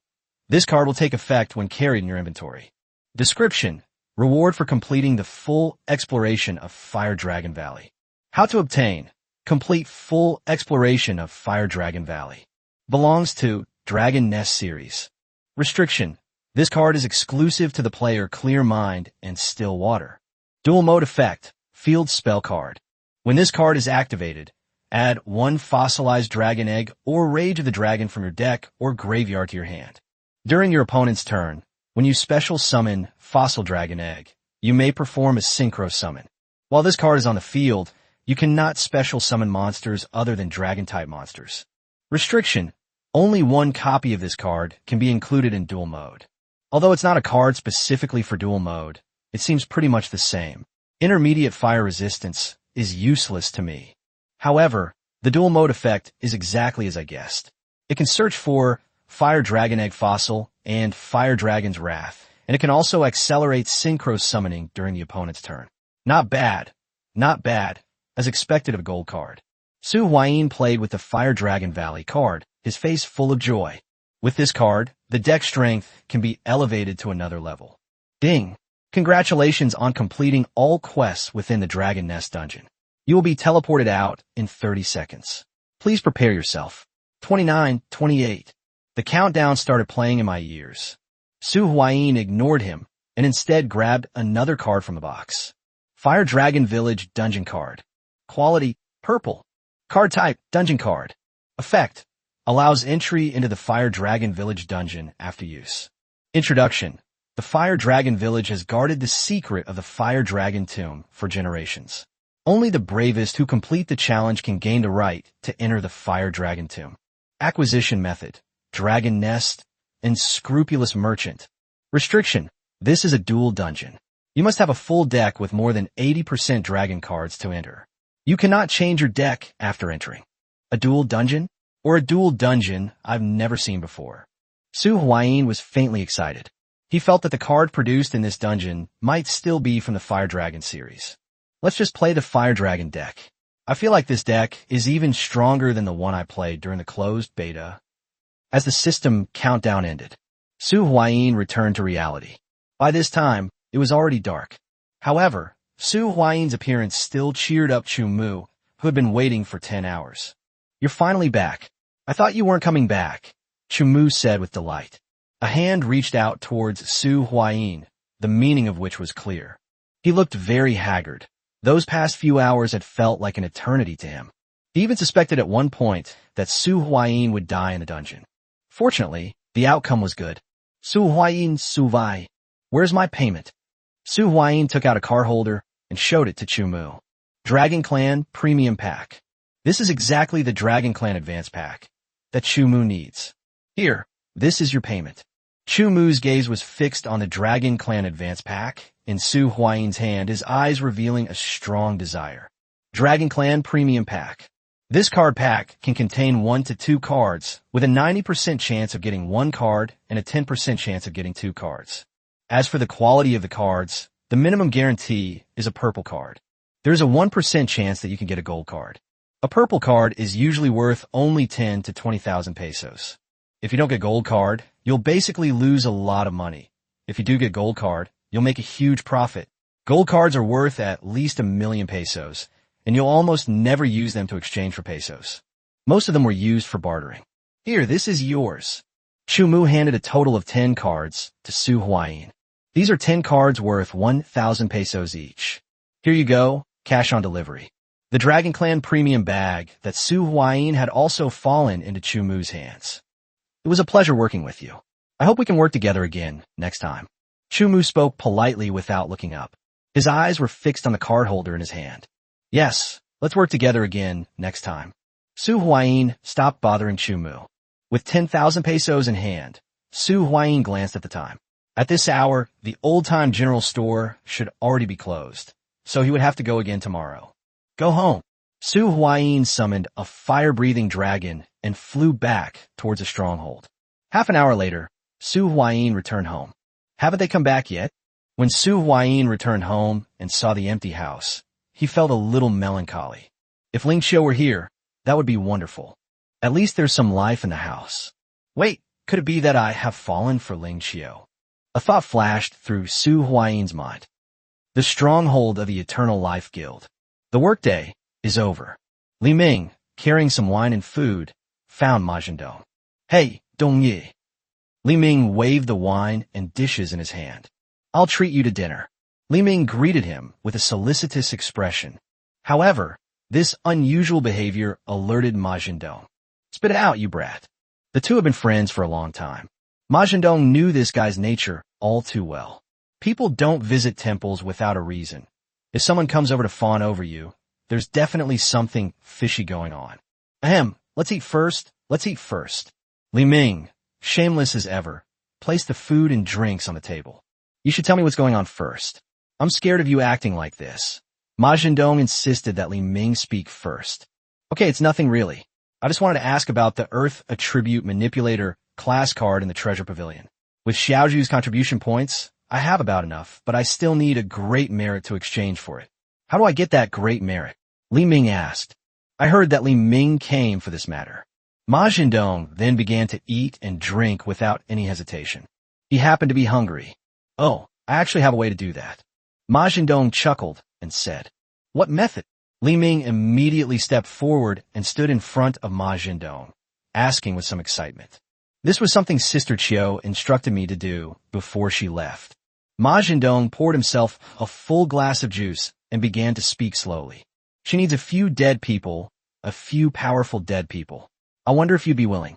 This card will take effect when carried in your inventory. Description: reward for completing the full exploration of Fire Dragon Valley. How to obtain: complete full exploration of Fire Dragon Valley. Belongs to Dragon Nest series. Restriction: this card is exclusive to the player Clear Mind and Still Water. Dual mode effect: field spell card. When this card is activated, add 1 fossilized dragon egg or Rage of the Dragon from your deck or graveyard to your hand. During your opponent's turn, when you special summon Fossil Dragon Egg, you may perform a synchro summon. While this card is on the field, you cannot special summon monsters other than dragon-type monsters. Restriction: only 1 copy of this card can be included in dual mode. Although it's not a card specifically for dual mode, it seems pretty much the same. Intermediate fire resistance is useless to me. However, the dual mode effect is exactly as I guessed. It can search for Fire Dragon Egg Fossil and Fire Dragon's Wrath, and it can also accelerate synchro summoning during the opponent's turn. Not bad. Not bad, as expected of a gold card. Su Huayin played with the Fire Dragon Valley card, his face full of joy. With this card, the deck strength can be elevated to another level. Ding! Congratulations on completing all quests within the Dragon Nest dungeon. You will be teleported out in 30 seconds. Please prepare yourself. 29, 28. The countdown started playing in my ears. Su Huayin ignored him and instead grabbed another card from the box. Fire Dragon Village Dungeon Card. Quality: purple. Card type: dungeon card. Effect: allows entry into the Fire Dragon Village dungeon after use. Introduction: the Fire Dragon Village has guarded the secret of the Fire Dragon Tomb for generations. Only the bravest who complete the challenge can gain the right to enter the Fire Dragon Tomb. Acquisition method: Dragon Nest and Scrupulous Merchant. Restriction: this is a dual dungeon. You must have a full deck with more than 80% dragon cards to enter. You cannot change your deck after entering. A dual dungeon? Or a dual dungeon I've never seen before. Su Huayin was faintly excited. He felt that the card produced in this dungeon might still be from the Fire Dragon series. Let's just play the Fire Dragon deck. I feel like this deck is even stronger than the one I played during the closed beta. As the system countdown ended, Su Huayin returned to reality. By this time, it was already dark. However, Su Huayin's appearance still cheered up Chu Mu, who had been waiting for 10 hours. You're finally back. I thought you weren't coming back, Chu Mu said with delight. A hand reached out towards Su Huayin, the meaning of which was clear. He looked very haggard. Those past few hours had felt like an eternity to him. He even suspected at one point that Su Huayin would die in the dungeon. Fortunately, the outcome was good. Su Huayin Suvai. Where's my payment? Su Huayin took out a card holder and showed it to Chu Mu. Dragon Clan Premium Pack. This is exactly the Dragon Clan Advance Pack that Chu Mu needs. Here, this is your payment. Chu Mu's gaze was fixed on the Dragon Clan Advance Pack in Su Huayin's hand, his eyes revealing a strong desire. Dragon Clan Premium Pack. This card pack can contain 1 to 2 cards with a 90% chance of getting 1 card and a 10% chance of getting 2 cards. As for the quality of the cards, the minimum guarantee is a purple card. There's a 1% chance that you can get a gold card. A purple card is usually worth only 10 to 20,000 pesos. If you don't get gold card, you'll basically lose a lot of money. If you do get gold card, you'll make a huge profit. Gold cards are worth at least 1,000,000 pesos, and you'll almost never use them to exchange for pesos. Most of them were used for bartering. Here, this is yours. Chu Mu handed a total of 10 cards to Su Huayin. These are 10 cards worth 1,000 pesos each. Here you go, cash on delivery. The Dragon Clan premium bag that Su Huayin had also fallen into Chu Mu's hands. It was a pleasure working with you. I hope we can work together again next time. Chu Mu spoke politely without looking up. His eyes were fixed on the card holder in his hand. Yes, let's work together again next time. Su Huayin stopped bothering Chu Mu. With 10,000 pesos in hand, Su Huayin glanced at the time. At this hour, the old-time general store should already be closed, so he would have to go again tomorrow. Go home. Su Huayin summoned a fire-breathing dragon and flew back towards a stronghold. Half an hour later, Su Huayin returned home. Haven't they come back yet? When Su Huayin returned home and saw the empty house, he felt a little melancholy. If Ling Qiu were here, that would be wonderful. At least there's some life in the house. Wait, could it be that I have fallen for Ling Qiu? A thought flashed through Su Huayin's mind. The stronghold of the Eternal Life Guild. The workday is over. Li Ming, carrying some wine and food, found Ma Zhendong. Hey, Dong Yi. Li Ming waved the wine and dishes in his hand. I'll treat you to dinner. Li Ming greeted him with a solicitous expression. However, this unusual behavior alerted Ma Zhendong. Spit it out, you brat. The two have been friends for a long time. Ma Zhendong knew this guy's nature all too well. People don't visit temples without a reason. If someone comes over to fawn over you, there's definitely something fishy going on. Ahem, let's eat first. Li Ming, shameless as ever, placed the food and drinks on the table. You should tell me what's going on first. I'm scared of you acting like this. Ma Zhendong insisted that Li Ming speak first. Okay, it's nothing really. I just wanted to ask about the Earth Attribute Manipulator class card in the Treasure Pavilion. With Xiaoju's contribution points, I have about enough, but I still need a great merit to exchange for it. How do I get that great merit? Li Ming asked. I heard that Li Ming came for this matter. Ma Zhendong then began to eat and drink without any hesitation. He happened to be hungry. Oh, I actually have a way to do that. Ma Zhendong chuckled and said, What method? Li Ming immediately stepped forward and stood in front of Ma Zhendong, asking with some excitement. This was something Sister Qiu instructed me to do before she left. Ma Zhendong poured himself a full glass of juice and began to speak slowly. She needs a few dead people, a few powerful dead people. I wonder if you'd be willing.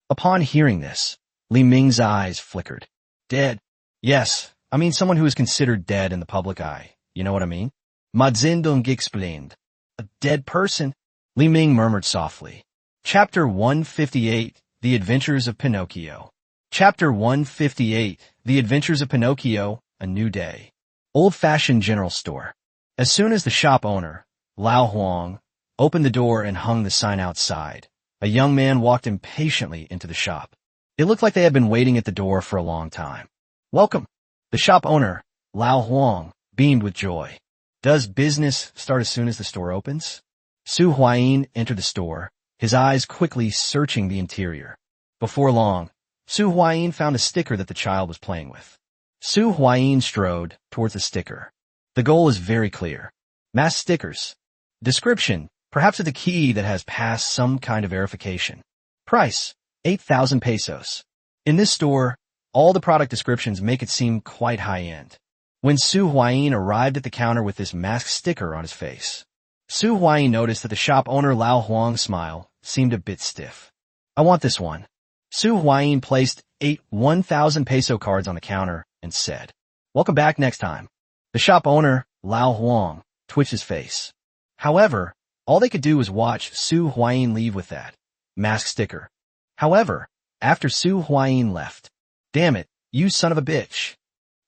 Upon hearing this, Li Ming's eyes flickered. Dead? Yes, I mean someone who is considered dead in the public eye. You know what I mean? Ma Zhendong explained. A dead person? Li Ming murmured softly. Chapter 158, The Adventures of Pinocchio. Chapter 158, The Adventures of Pinocchio, A New Day. Old-fashioned general store. As soon as the shop owner, Lao Huang, opened the door and hung the sign outside, a young man walked impatiently into the shop. It looked like they had been waiting at the door for a long time. Welcome. The shop owner, Lao Huang, beamed with joy. Does business start as soon as the store opens? Su Huayin entered the store, his eyes quickly searching the interior. Before long, Su Huayin found a sticker that the child was playing with. Su Huayin strode towards the sticker. The goal is very clear. Mass stickers. Description. Perhaps it's a key that has passed some kind of verification. Price. 8,000 pesos. In this store, all the product descriptions make it seem quite high-end. When Su Huayin arrived at the counter with this masked sticker on his face, Su Huayin noticed that the shop owner Lao Huang's smile seemed a bit stiff. I want this one. Su Huayin placed 8 1,000 peso cards on the counter and said, Welcome back next time. The shop owner, Lao Huang, twitched his face. However, all they could do was watch Su Huayin leave with that mask sticker. However, after Su Huayin left, damn it, you son of a bitch.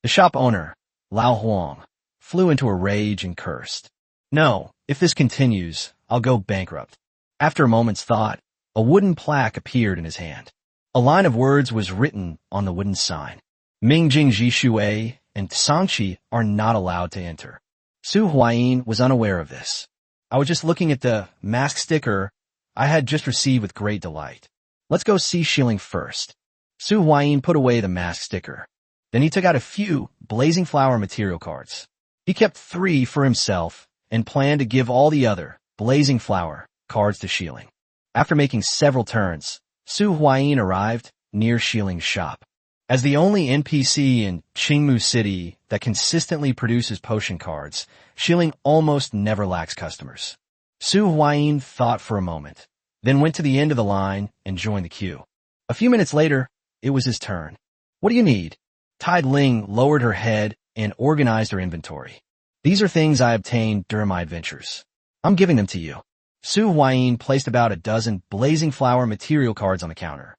The shop owner, Lao Huang, flew into a rage and cursed. No, if this continues, I'll go bankrupt. After a moment's thought, a wooden plaque appeared in his hand. A line of words was written on the wooden sign. Mingjing Zhishui and Sangqi are not allowed to enter. Su Huayin was unaware of this. I was just looking at the mask sticker I had just received with great delight. Let's go see Shilling first. Su Huayin put away the mask sticker. Then he took out a few Blazing Flower material cards. He kept 3 for himself and planned to give all the other Blazing Flower cards to Shilling. After making several turns, Su Huayin arrived near Shiling's shop. As the only NPC in Qingmu City that consistently produces potion cards, Shiling almost never lacks customers. Su Huayin thought for a moment, then went to the end of the line and joined the queue. A few minutes later, it was his turn. What do you need? Tide Ling lowered her head and organized her inventory. These are things I obtained during my adventures. I'm giving them to you. Su Huayin placed about a dozen Blazing Flower material cards on the counter.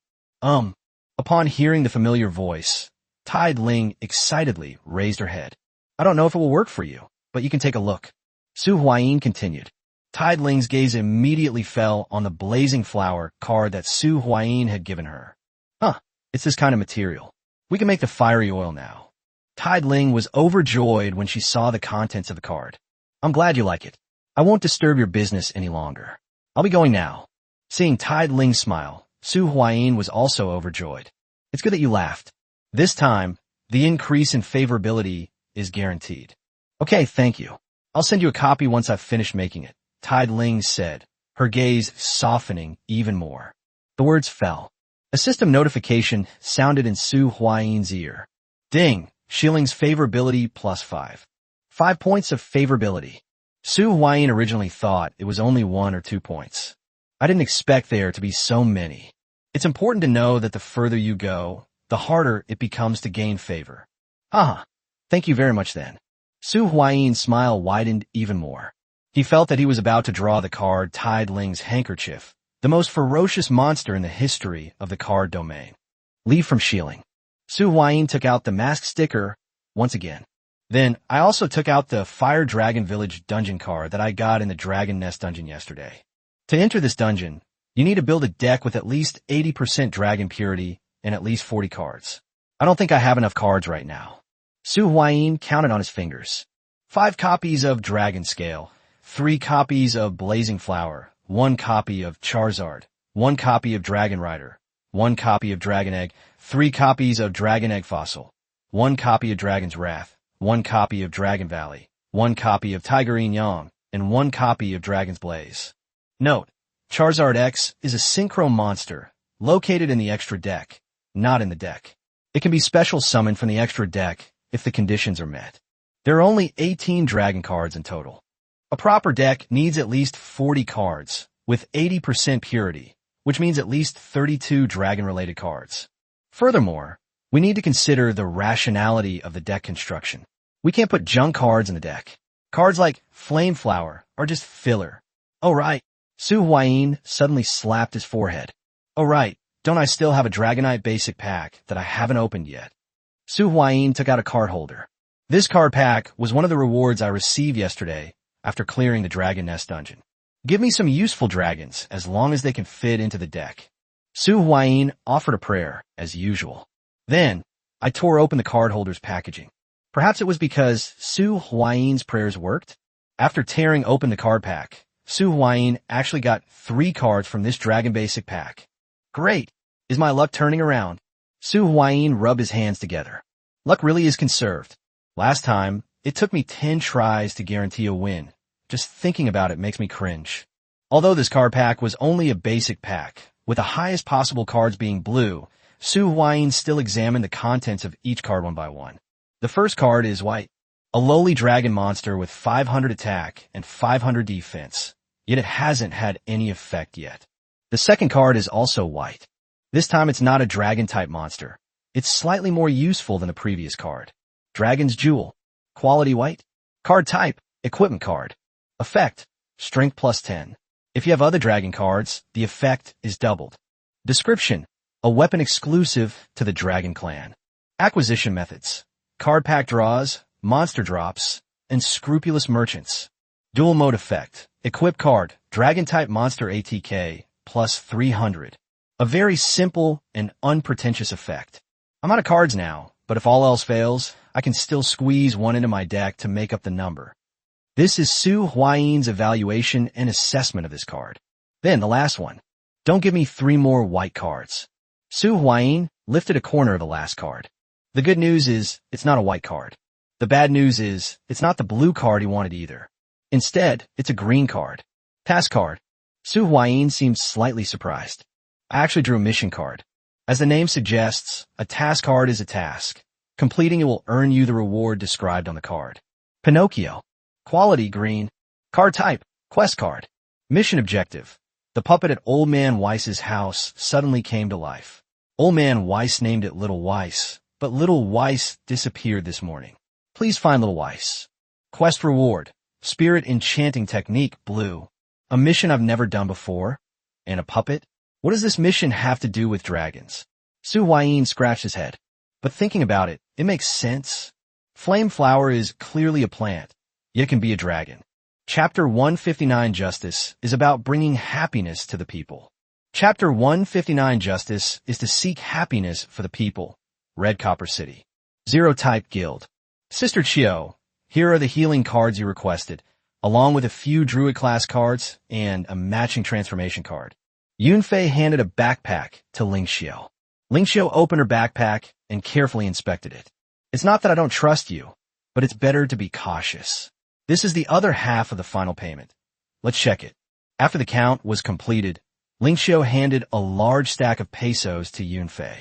Upon hearing the familiar voice, Tide Ling excitedly raised her head. I don't know if it will work for you, but you can take a look. Su Huayin continued. Tide Ling's gaze immediately fell on the Blazing Flower card that Su Huayin had given her. It's this kind of material. We can make the fiery oil now. Tide Ling was overjoyed when she saw the contents of the card. I'm glad you like it. I won't disturb your business any longer. I'll be going now. Seeing Tide Ling smile, Su Huayin was also overjoyed. It's good that you laughed. This time, the increase in favorability is guaranteed. Okay, thank you. I'll send you a copy once I've finished making it, Tide Ling said, her gaze softening even more. The words fell. A system notification sounded in Su Huayin's ear. Ding! Shiling's favorability plus 5. 5 points of favorability. Su Huayin originally thought it was only 1 or 2 points. I didn't expect there to be so many. It's important to know that the further you go, the harder it becomes to gain favor. Thank you very much then. Su Huayin's smile widened even more. He felt that he was about to draw the card Tide Ling's handkerchief, the most ferocious monster in the history of the card domain. Leave from Shiling. Su Huayin took out the mask sticker once again. Then, I also took out the Fire Dragon Village dungeon card that I got in the Dragon Nest dungeon yesterday. To enter this dungeon, you need to build a deck with at least 80% dragon purity and at least 40 cards. I don't think I have enough cards right now. Su Huayin counted on his fingers. 5 copies of Dragon Scale, 3 copies of Blazing Flower, 1 copy of Charizard, 1 copy of Dragon Rider, 1 copy of Dragon Egg, 3 copies of Dragon Egg Fossil, 1 copy of Dragon's Wrath, 1 copy of Dragon Valley, 1 copy of Tiger Yin Yang, and 1 copy of Dragon's Blaze. Note, Charizard X is a synchro monster located in the extra deck, not in the deck. It can be special summoned from the extra deck if the conditions are met. There are only 18 dragon cards in total. A proper deck needs at least 40 cards with 80% purity, which means at least 32 dragon-related cards. Furthermore, we need to consider the rationality of the deck construction. We can't put junk cards in the deck. Cards like Flame Flower are just filler. Oh right. Su Huayin suddenly slapped his forehead. Oh right, don't I still have a Dragonite basic pack that I haven't opened yet? Su Huayin took out a card holder. This card pack was one of the rewards I received yesterday after clearing the Dragon Nest dungeon. Give me some useful dragons as long as they can fit into the deck. Su Huayin offered a prayer, as usual. Then, I tore open the card holder's packaging. Perhaps it was because Su Huayin's prayers worked? After tearing open the card pack, Su Huayin actually got 3 cards from this Dragon Basic pack. Great! Is my luck turning around? Su Huayin rubbed his hands together. Luck really is conserved. Last time, it took me 10 tries to guarantee a win. Just thinking about it makes me cringe. Although this card pack was only a basic pack, with the highest possible cards being blue, Su Huayin still examined the contents of each card one by one. The first card is white, a lowly dragon monster with 500 attack and 500 defense, yet it hasn't had any effect yet. The second card is also white. This time it's not a dragon-type monster. It's slightly more useful than the previous card. Dragon's Jewel. Quality white. Card type, equipment card. Effect, strength plus 10. If you have other dragon cards, the effect is doubled. Description, a weapon exclusive to the Dragon Clan. Acquisition methods, card pack draws, monster drops, and scrupulous merchants. Dual mode effect, equip card, dragon-type monster ATK, plus 300. A very simple and unpretentious effect. I'm out of cards now, but if all else fails, I can still squeeze one into my deck to make up the number. This is Su Huayin's evaluation and assessment of this card. Then the last one. Don't give me 3 more white cards. Su Huayin lifted a corner of the last card. The good news is, it's not a white card. The bad news is, it's not the blue card he wanted either. Instead, it's a green card. Task card. Su Huayin seemed slightly surprised. I actually drew a mission card. As the name suggests, a task card is a task. Completing it will earn you the reward described on the card. Pinocchio. Quality green. Card type, quest card. Mission objective. The puppet at Old Man Weiss's house suddenly came to life. Old Man Weiss named it Little Weiss, but Little Weiss disappeared this morning. Please find Little Weiss. Quest reward. Spirit enchanting technique, blue. A mission I've never done before. And a puppet? What does this mission have to do with dragons? Su Huayin scratched his head. But thinking about it, it makes sense. Flame flower is clearly a plant, yet it can be a dragon. Chapter 159 Justice is about bringing happiness to the people. Chapter 159 Justice is to seek happiness for the people. Red Copper City. Zero Type Guild. Sister Chio, here are the healing cards you requested, along with a few Druid class cards and a matching transformation card. Yunfei handed a backpack to Ling Xiao. Ling Xiao opened her backpack and carefully inspected it. It's not that I don't trust you, but it's better to be cautious. This is the other half of the final payment. Let's check it. After the count was completed, Ling Xiao handed a large stack of pesos to Yunfei.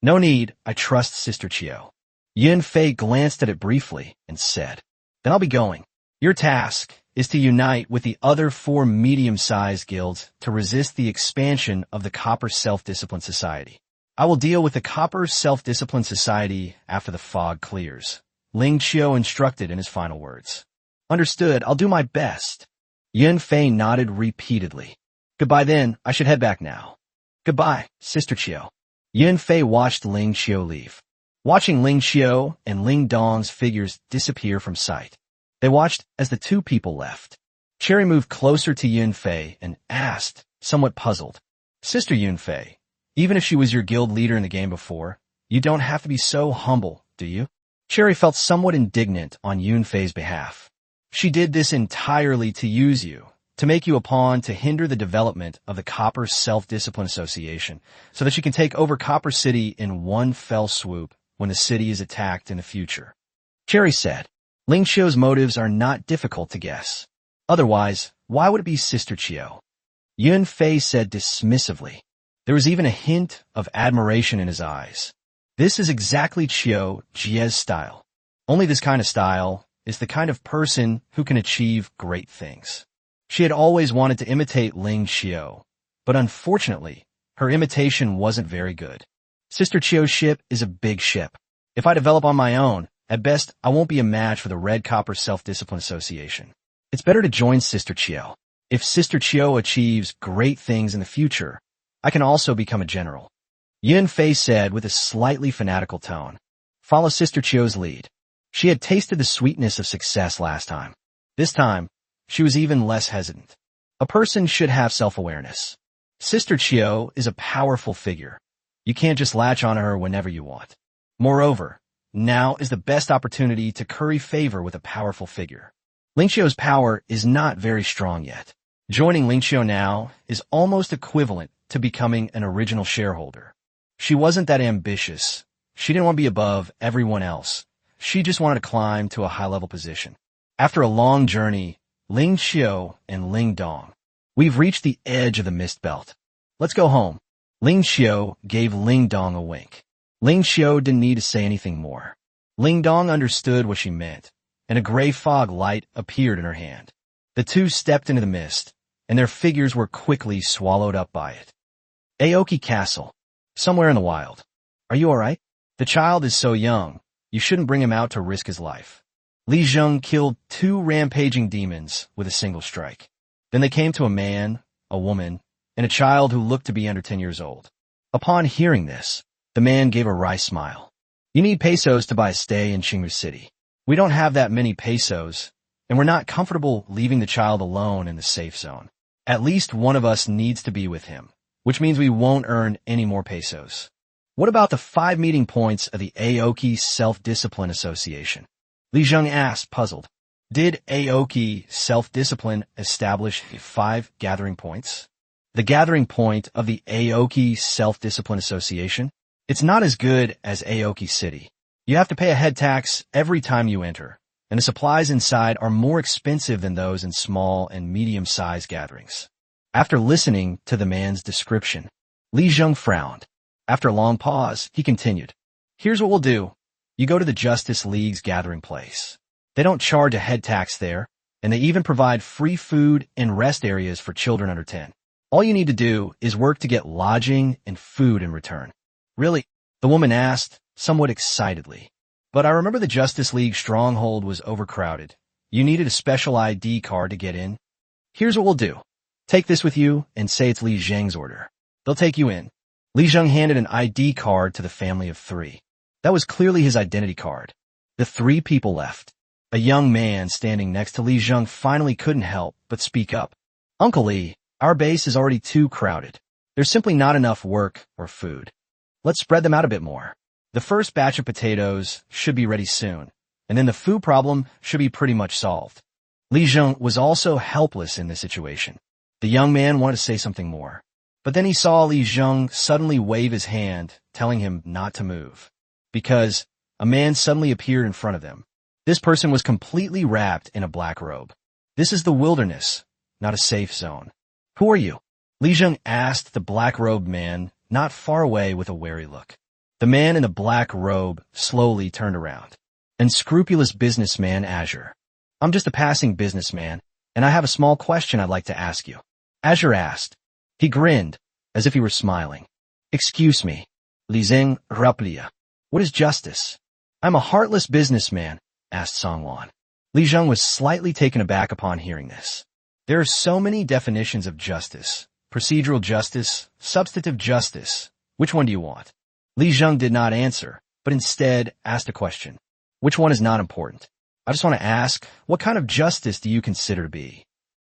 No need, I trust Sister Chio. Yunfei glanced at it briefly and said, Then I'll be going. Your task is to unite with the other 4 medium-sized guilds to resist the expansion of the Copper Self-Discipline Society. I will deal with the Copper Self-Discipline Society after the fog clears. Ling Xiao instructed in his final words. Understood, I'll do my best. Yunfei nodded repeatedly. Goodbye then, I should head back now. Goodbye, Sister Chio. Yunfei watched Ling Xiao leave. Watching Ling Xiao and Ling Dong's figures disappear from sight. They watched as the 2 people left. Cherry moved closer to Yunfei and asked, somewhat puzzled, Sister Yunfei, even if she was your guild leader in the game before, you don't have to be so humble, do you? Cherry felt somewhat indignant on Yunfei's behalf. She did this entirely to use you, to make you a pawn to hinder the development of the Copper Self-Discipline Association, so that she can take over Copper City in one fell swoop when the city is attacked in the future. Cherry said, Ling Xiao's motives are not difficult to guess. Otherwise, why would it be Sister Chio? Yunfei said dismissively. There was even a hint of admiration in his eyes. This is exactly Chio Jie's style. Only this kind of style is the kind of person who can achieve great things. She had always wanted to imitate Ling Xiao, but unfortunately, her imitation wasn't very good. Sister Chio's ship is a big ship. If I develop on my own, at best, I won't be a match for the Red Copper Self-Discipline Association. It's better to join Sister Chio. If Sister Chio achieves great things in the future, I can also become a general. Yunfei said with a slightly fanatical tone. Follow Sister Chio's lead. She had tasted the sweetness of success last time. This time, she was even less hesitant. A person should have self-awareness. Sister Chio is a powerful figure. You can't just latch on her whenever you want. Moreover, now is the best opportunity to curry favor with a powerful figure. Ling Xiao's power is not very strong yet. Joining Ling Xiao now is almost equivalent to becoming an original shareholder. She wasn't that ambitious. She didn't want to be above everyone else. She just wanted to climb to a high-level position. After a long journey, Ling Xiao and Ling Dong. We've reached the edge of the mist belt. Let's go home. Ling Xiao gave Ling Dong a wink. Ling Xiao didn't need to say anything more. Ling Dong understood what she meant, and a gray fog light appeared in her hand. The 2 stepped into the mist, and their figures were quickly swallowed up by it. Aoki Castle. Somewhere in the wild. Are you alright? The child is so young. You shouldn't bring him out to risk his life. Li Zheng killed 2 rampaging demons with a single strike. Then they came to a man, a woman, and a child who looked to be under 10 years old. Upon hearing this, the man gave a wry smile. You need pesos to buy a stay in Qingru City. We don't have that many pesos, and we're not comfortable leaving the child alone in the safe zone. At least one of us needs to be with him, which means we won't earn any more pesos. What about the 5 meeting points of the Aoki Self-Discipline Association? Li Zheng asked, puzzled. Did Aoki Self-Discipline establish 5 gathering points? The gathering point of the Aoki Self-Discipline Association? It's not as good as Aoki City. You have to pay a head tax every time you enter, and the supplies inside are more expensive than those in small and medium-sized gatherings. After listening to the man's description, Li Zheng frowned. After a long pause, he continued. Here's what we'll do. You go to the Justice League's gathering place. They don't charge a head tax there, and they even provide free food and rest areas for children under 10. All you need to do is work to get lodging and food in return. Really? The woman asked, somewhat excitedly. But I remember the Justice League stronghold was overcrowded. You needed a special ID card to get in. Here's what we'll do. Take this with you and say it's Li Zheng's order. They'll take you in. Li Zheng handed an ID card to the family of 3. That was clearly his identity card. The 3 people left. A young man standing next to Li Zheng finally couldn't help but speak up. Uncle Li, our base is already too crowded. There's simply not enough work or food. Let's spread them out a bit more. The first batch of potatoes should be ready soon, and then the food problem should be pretty much solved. Li Zheng was also helpless in this situation. The young man wanted to say something more, but then he saw Li Zheng suddenly wave his hand, telling him not to move, because a man suddenly appeared in front of them. This person was completely wrapped in a black robe. This is the wilderness, not a safe zone. Who are you? Li Zheng asked the black-robed man, not far away with a wary look. The man in the black robe slowly turned around. Unscrupulous businessman Azure. I'm just a passing businessman, and I have a small question I'd like to ask you. Azure asked. He grinned, as if he were smiling. Excuse me, Li Zheng Raplia. What is justice? I'm a heartless businessman, asked Songwan. Li Zheng was slightly taken aback upon hearing this. There are so many definitions of justice. Procedural justice, substantive justice. Which one do you want? Li Zheng did not answer, but instead asked a question. Which one is not important? I just want to ask, what kind of justice do you consider to be?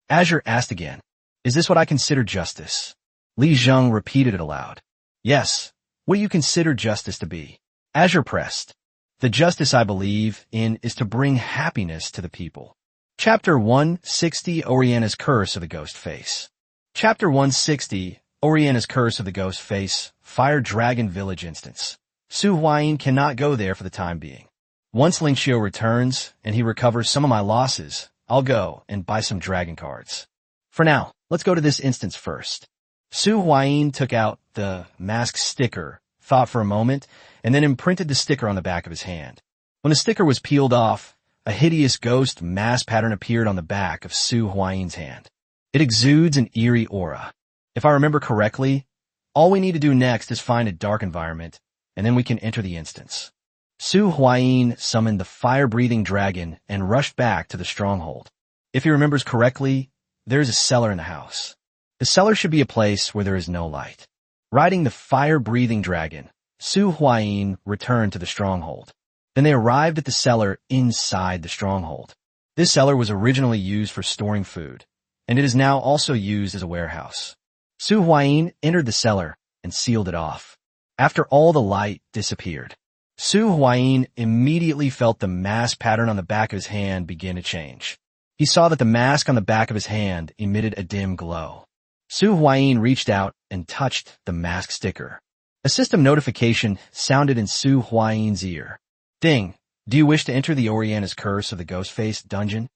Azure asked again. Is this what I consider justice? Li Zheng repeated it aloud. Yes. What do you consider justice to be? Azure pressed. The justice I believe in is to bring happiness to the people. Chapter 160, Oriana's Curse of the Ghost Face. Chapter 160, Oriana's Curse of the Ghost Face, Fire Dragon Village Instance. Su Huayin cannot go there for the time being. Once Ling Xiu returns and he recovers some of my losses, I'll go and buy some dragon cards. For now, let's go to this instance first. Su Huayin took out the mask sticker, thought for a moment, and then imprinted the sticker on the back of his hand. When the sticker was peeled off, a hideous ghost mask pattern appeared on the back of Su Huayin's hand. It exudes an eerie aura. If I remember correctly, all we need to do next is find a dark environment, and then we can enter the instance. Su Huayin summoned the fire-breathing dragon and rushed back to the stronghold. If he remembers correctly, there is a cellar in the house. The cellar should be a place where there is no light. Riding the fire-breathing dragon, Su Huayin returned to the stronghold. Then they arrived at the cellar inside the stronghold. This cellar was originally used for storing food, and it is now also used as a warehouse. Su Huayin entered the cellar and sealed it off. After all the light disappeared, Su Huayin immediately felt the mask pattern on the back of his hand begin to change. He saw that the mask on the back of his hand emitted a dim glow. Su Huayin reached out and touched the mask sticker. A system notification sounded in Su Huayin's ear. Ding, do you wish to enter the Oriana's Curse of the Ghostface dungeon?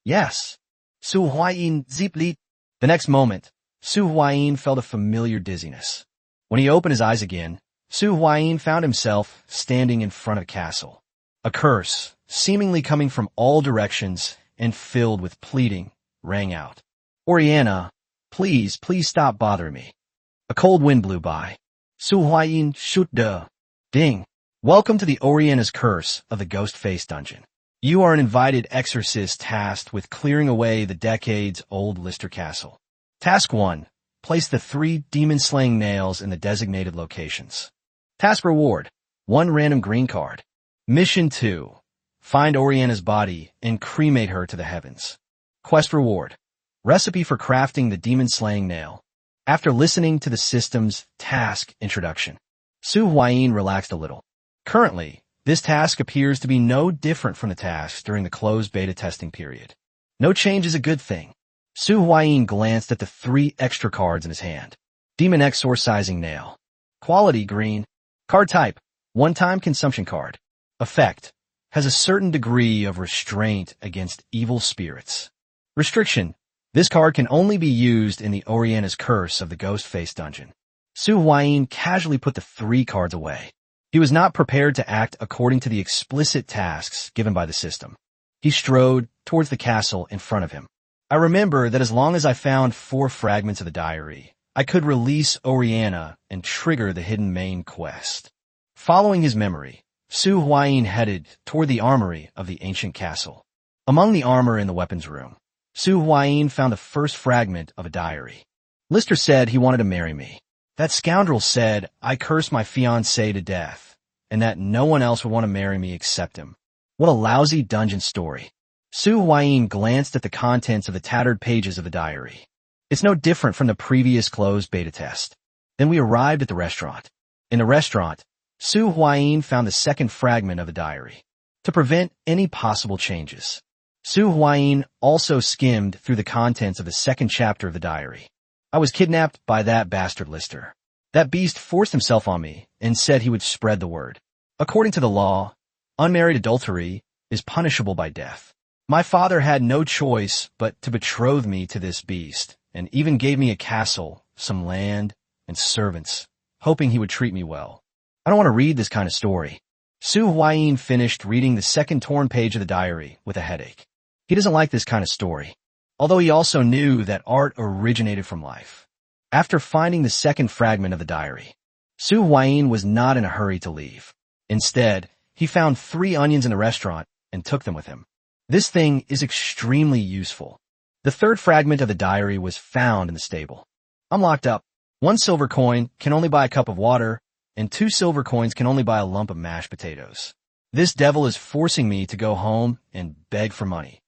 Yes. Su Huayin zipped. The next moment, Su Huayin felt a familiar dizziness. When he opened his eyes again, Su Huayin found himself standing in front of a castle. A curse, seemingly coming from all directions and filled with pleading, rang out. Oriana, please stop bothering me. A cold wind blew by. Su Huayin shoot duh. Ding. Welcome to the Oriana's Curse of the Ghostface dungeon. You are an invited exorcist tasked with clearing away the decades-old Lister Castle. Task 1. Place the 3 demon-slaying nails in the designated locations. Task Reward. 1 random green card. Mission 2. Find Oriana's body and cremate her to the heavens. Quest Reward. Recipe for crafting the demon-slaying nail. After listening to the system's task introduction, Su Huayin relaxed a little. Currently, this task appears to be no different from the tasks during the closed beta testing period. No change is a good thing. Su Huayin glanced at the 3 extra cards in his hand. Demon Exorcising Nail. Quality green. Card type, 1-time consumption card. Effect, has a certain degree of restraint against evil spirits. Restriction, this card can only be used in the Oriana's Curse of the Ghostface dungeon. Su Huayin casually put the 3 cards away. He was not prepared to act according to the explicit tasks given by the system. He strode towards the castle in front of him. I remember that as long as I found 4 fragments of the diary, I could release Oriana and trigger the hidden main quest. Following his memory, Su Huayin headed toward the armory of the ancient castle. Among the armor in the weapons room, Su Huayin found the first fragment of a diary. Lister said he wanted to marry me. That scoundrel said I cursed my fiancée to death, and that no one else would want to marry me except him. What a lousy dungeon story. Su Huayin glanced at the contents of the tattered pages of the diary. It's no different from the previous closed beta test. Then we arrived at the restaurant. In the restaurant, Su Huayin found the second fragment of the diary. To prevent any possible changes, Su Huayin also skimmed through the contents of the second chapter of the diary. I was kidnapped by that bastard Lister. That beast forced himself on me and said he would spread the word. According to the law, unmarried adultery is punishable by death. My father had no choice but to betroth me to this beast, and even gave me a castle, some land, and servants, hoping he would treat me well. I don't want to read this kind of story. Su Huayin finished reading the second torn page of the diary with a headache. He doesn't like this kind of story, although he also knew that art originated from life. After finding the second fragment of the diary, Su Huayin was not in a hurry to leave. Instead, he found 3 onions in the restaurant and took them with him. This thing is extremely useful. The third fragment of the diary was found in the stable. I'm locked up. 1 silver coin can only buy a cup of water, and 2 silver coins can only buy a lump of mashed potatoes. This devil is forcing me to go home and beg for money.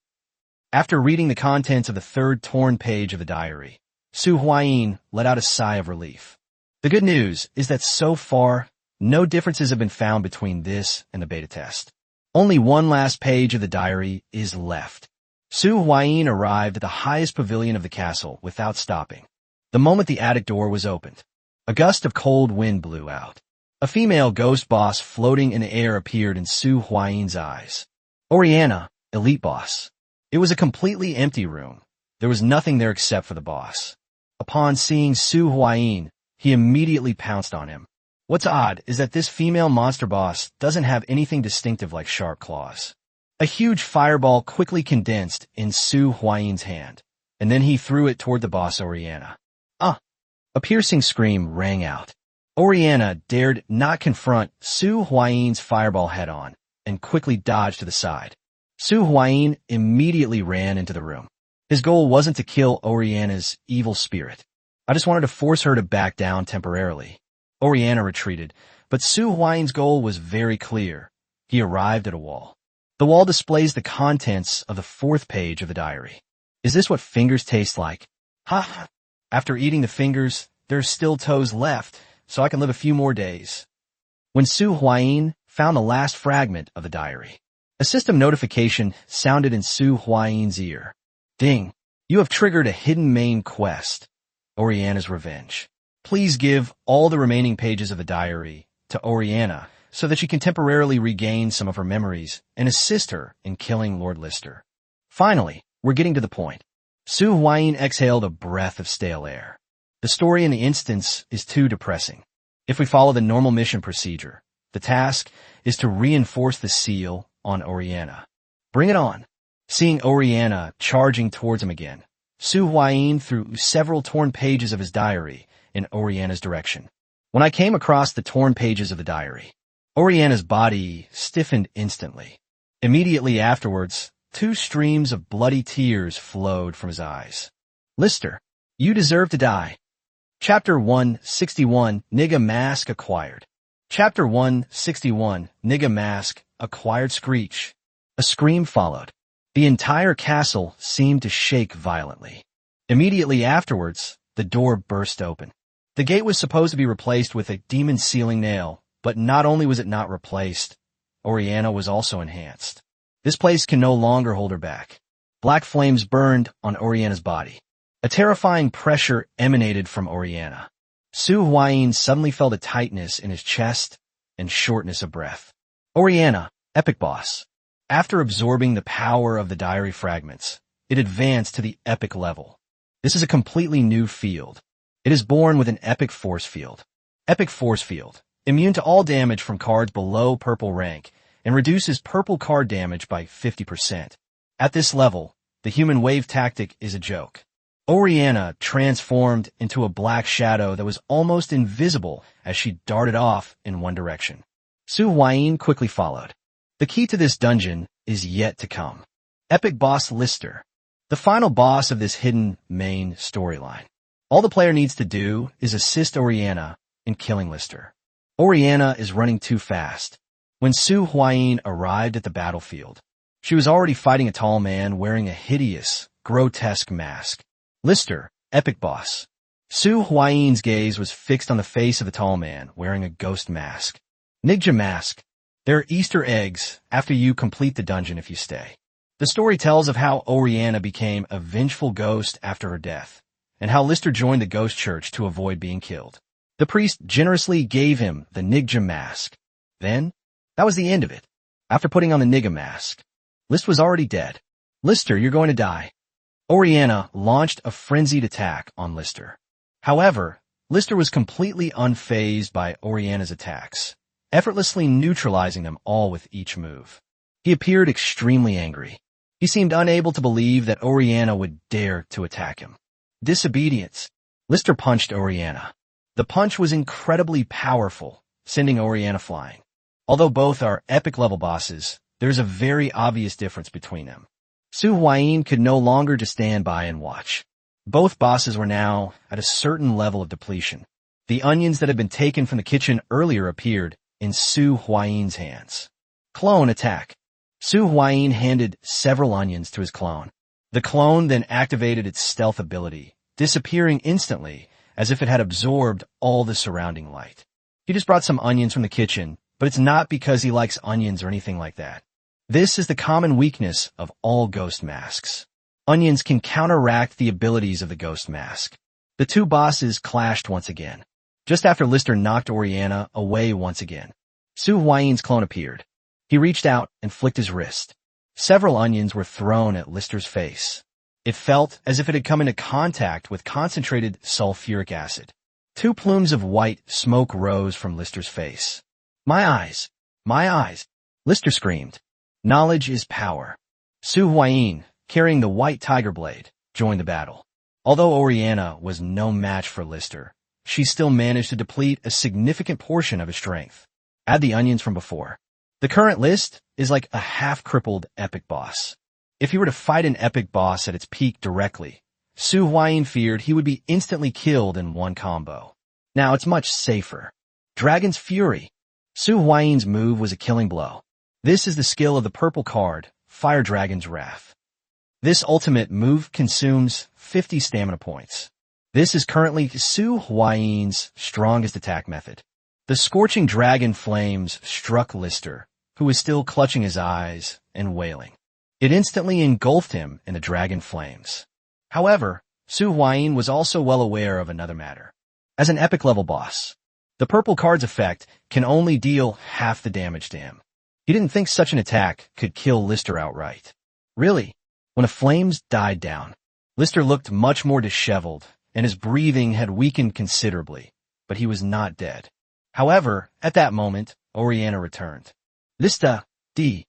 After reading the contents of the third torn page of the diary, Su Huayin let out a sigh of relief. The good news is that so far, no differences have been found between this and the beta test. Only 1 last page of the diary is left. Su Huayin arrived at the highest pavilion of the castle without stopping. The moment the attic door was opened, a gust of cold wind blew out. A female ghost boss floating in the air appeared in Su Huayin's eyes. Oriana, elite boss. It was a completely empty room. There was nothing there except for the boss. Upon seeing Su Huayin, he immediately pounced on him. What's odd is that this female monster boss doesn't have anything distinctive like sharp claws. A huge fireball quickly condensed in Su Huayin's hand, and then he threw it toward the boss Oriana. Ah! A piercing scream rang out. Oriana dared not confront Su Huayin's fireball head-on, and quickly dodged to the side. Su Huayin immediately ran into the room. His goal wasn't to kill Oriana's evil spirit. I just wanted to force her to back down temporarily. Oriana retreated, but Su Huayin's goal was very clear. He arrived at a wall. The wall displays the contents of the 4th page of the diary. Is this what fingers taste like? Ha! After eating the fingers, there's still toes left, so I can live a few more days. When Su Huayin found the last fragment of the diary, a system notification sounded in Su Huayin's ear. Ding! You have triggered a hidden main quest, Oriana's Revenge. Please give all the remaining pages of the diary to Oriana so that she can temporarily regain some of her memories and assist her in killing Lord Lister. Finally, we're getting to the point. Su Huayin exhaled a breath of stale air. The story in the instance is too depressing. If we follow the normal mission procedure, the task is to reinforce the seal on Oriana. Bring it on. Seeing Oriana charging towards him again, Su Huayin threw several torn pages of his diary in Oriana's direction. When I came across the torn pages of the diary, Oriana's body stiffened instantly. Immediately afterwards, 2 streams of bloody tears flowed from his eyes. Lister, you deserve to die. Chapter 161, Nigga Mask Acquired. Chapter 161, Nigga Mask Acquired. Screech. A scream followed. The entire castle seemed to shake violently. Immediately afterwards, the door burst open. The gate was supposed to be replaced with a demon sealing nail, but not only was it not replaced, Oriana was also enhanced. This place can no longer hold her back. Black flames burned on Oriana's body. A terrifying pressure emanated from Oriana. Su Huayin suddenly felt a tightness in his chest and shortness of breath. Oriana, epic boss. After absorbing the power of the diary fragments, it advanced to the epic level. This is a completely new field. It is born with an Epic Force Field. Epic Force Field, immune to all damage from cards below purple rank, and reduces purple card damage by 50%. At this level, the human wave tactic is a joke. Orianna transformed into a black shadow that was almost invisible as she darted off in one direction. Su Huayin quickly followed. The key to this dungeon is yet to come. Epic Boss Lister, the final boss of this hidden main storyline. All the player needs to do is assist Orianna in killing Lister. Orianna is running too fast. When Su Huayin arrived at the battlefield, she was already fighting a tall man wearing a hideous, grotesque mask. Lister, Epic Boss. Su Huayin's gaze was fixed on the face of the tall man wearing a ghost mask. Nigja Mask. There are Easter eggs after you complete the dungeon if you stay. The story tells of how Orianna became a vengeful ghost after her death, and how Lister joined the ghost church to avoid being killed. The priest generously gave him the Nigja Mask. Then, that was the end of it. After putting on the Nigga Mask, Lister was already dead. Lister, you're going to die. Orianna launched a frenzied attack on Lister. However, Lister was completely unfazed by Orianna's attacks, effortlessly neutralizing them all with each move. He appeared extremely angry. He seemed unable to believe that Orianna would dare to attack him. Disobedience. Lister punched Orianna. The punch was incredibly powerful, sending Orianna flying. Although both are epic-level bosses, there's a very obvious difference between them. Su Huayin could no longer just stand by and watch. Both bosses were now at a certain level of depletion. The onions that had been taken from the kitchen earlier appeared in Su Huayin's hands. Clone attack. Su Huayin handed several onions to his clone. The clone then activated its stealth ability, disappearing instantly as if it had absorbed all the surrounding light. He just brought some onions from the kitchen, but it's not because he likes onions or anything like that. This is the common weakness of all ghost masks. Onions can counteract the abilities of the ghost mask. The two bosses clashed once again. Just after Lister knocked Orianna away once again, Su Huayin's clone appeared. He reached out and flicked his wrist. Several onions were thrown at Lister's face. It felt as if it had come into contact with concentrated sulfuric acid. Two plumes of white smoke rose from Lister's face. My eyes! My eyes! Lister screamed. Knowledge is power. Su Huayin, carrying the white tiger blade, joined the battle. Although Orianna was no match for Lister, she still managed to deplete a significant portion of his strength. Add the onions from before. The current list is like a half-crippled epic boss. If he were to fight an epic boss at its peak directly, Su Huayin feared he would be instantly killed in one combo. Now it's much safer. Dragon's Fury. Su Huayin's move was a killing blow. This is the skill of the purple card, Fire Dragon's Wrath. This ultimate move consumes 50 stamina points. This is currently Su Huayin's strongest attack method. The scorching dragon flames struck Lister, who was still clutching his eyes and wailing. It instantly engulfed him in the dragon flames. However, Su Huayin was also well aware of another matter. As an epic-level boss, the purple card's effect can only deal half the damage to him. He didn't think such an attack could kill Lister outright. Really, when the flames died down, Lister looked much more disheveled, and his breathing had weakened considerably, but he was not dead. However, at that moment, Orianna returned. Lister, D.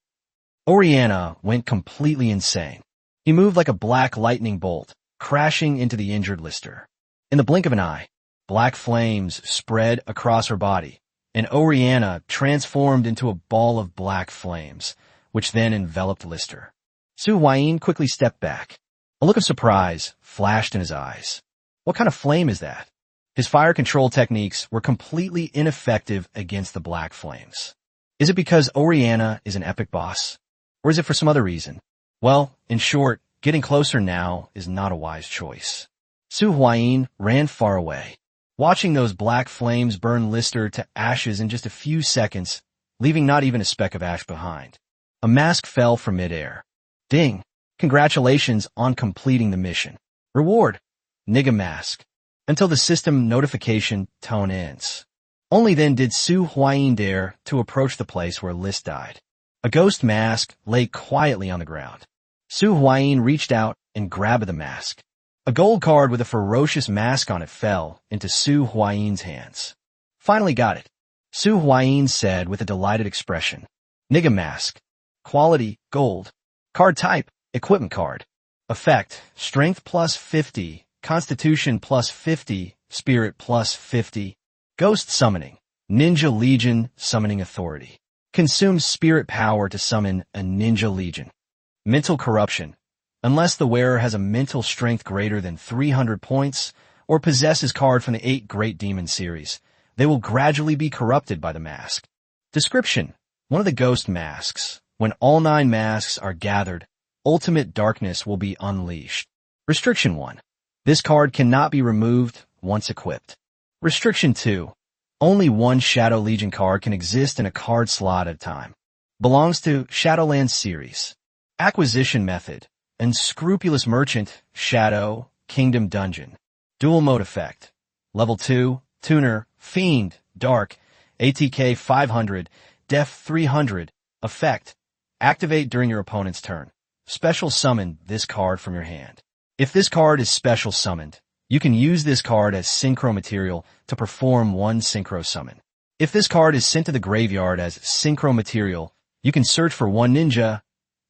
Orianna went completely insane. He moved like a black lightning bolt, crashing into the injured Lister. In the blink of an eye, black flames spread across her body, and Orianna transformed into a ball of black flames, which then enveloped Lister. Su Huayin quickly stepped back. A look of surprise flashed in his eyes. What kind of flame is that? His fire control techniques were completely ineffective against the black flames. Is it because Orianna is an epic boss? Or is it for some other reason? Well, in short, getting closer now is not a wise choice. Su Huayin ran far away, watching those black flames burn Lister to ashes in just a few seconds, leaving not even a speck of ash behind. A mask fell from midair. Ding! Congratulations on completing the mission. Reward: Nigga Mask. Until the system notification tone ends. Only then did Su Huayin dare to approach the place where List died. A ghost mask lay quietly on the ground. Su Huayin reached out and grabbed the mask. A gold card with a ferocious mask on it fell into Su Huayin's hands. Finally got it, Su Huayin said with a delighted expression. Nigga mask. Quality, gold. Card type, equipment card. Effect, strength plus 50, constitution plus 50, spirit plus 50. Ghost summoning. Ninja Legion summoning authority. Consumes spirit power to summon a Ninja Legion. Mental corruption. Unless the wearer has a mental strength greater than 300 points or possesses card from the 8 Great Demon series, they will gradually be corrupted by the mask. Description. One of the ghost masks. When all 9 masks are gathered, ultimate darkness will be unleashed. Restriction 1. This card cannot be removed once equipped. Restriction 2. Only one Shadow Legion card can exist in a card slot at a time. Belongs to Shadowlands series. Acquisition method. Unscrupulous Merchant, Shadow, Kingdom Dungeon. Dual mode effect. Level 2, Tuner, Fiend, Dark, ATK 500, Def 300. Effect. Activate during your opponent's turn. Special summon this card from your hand. If this card is special summoned, you can use this card as synchro material to perform one synchro summon. If this card is sent to the graveyard as synchro material, you can search for one ninja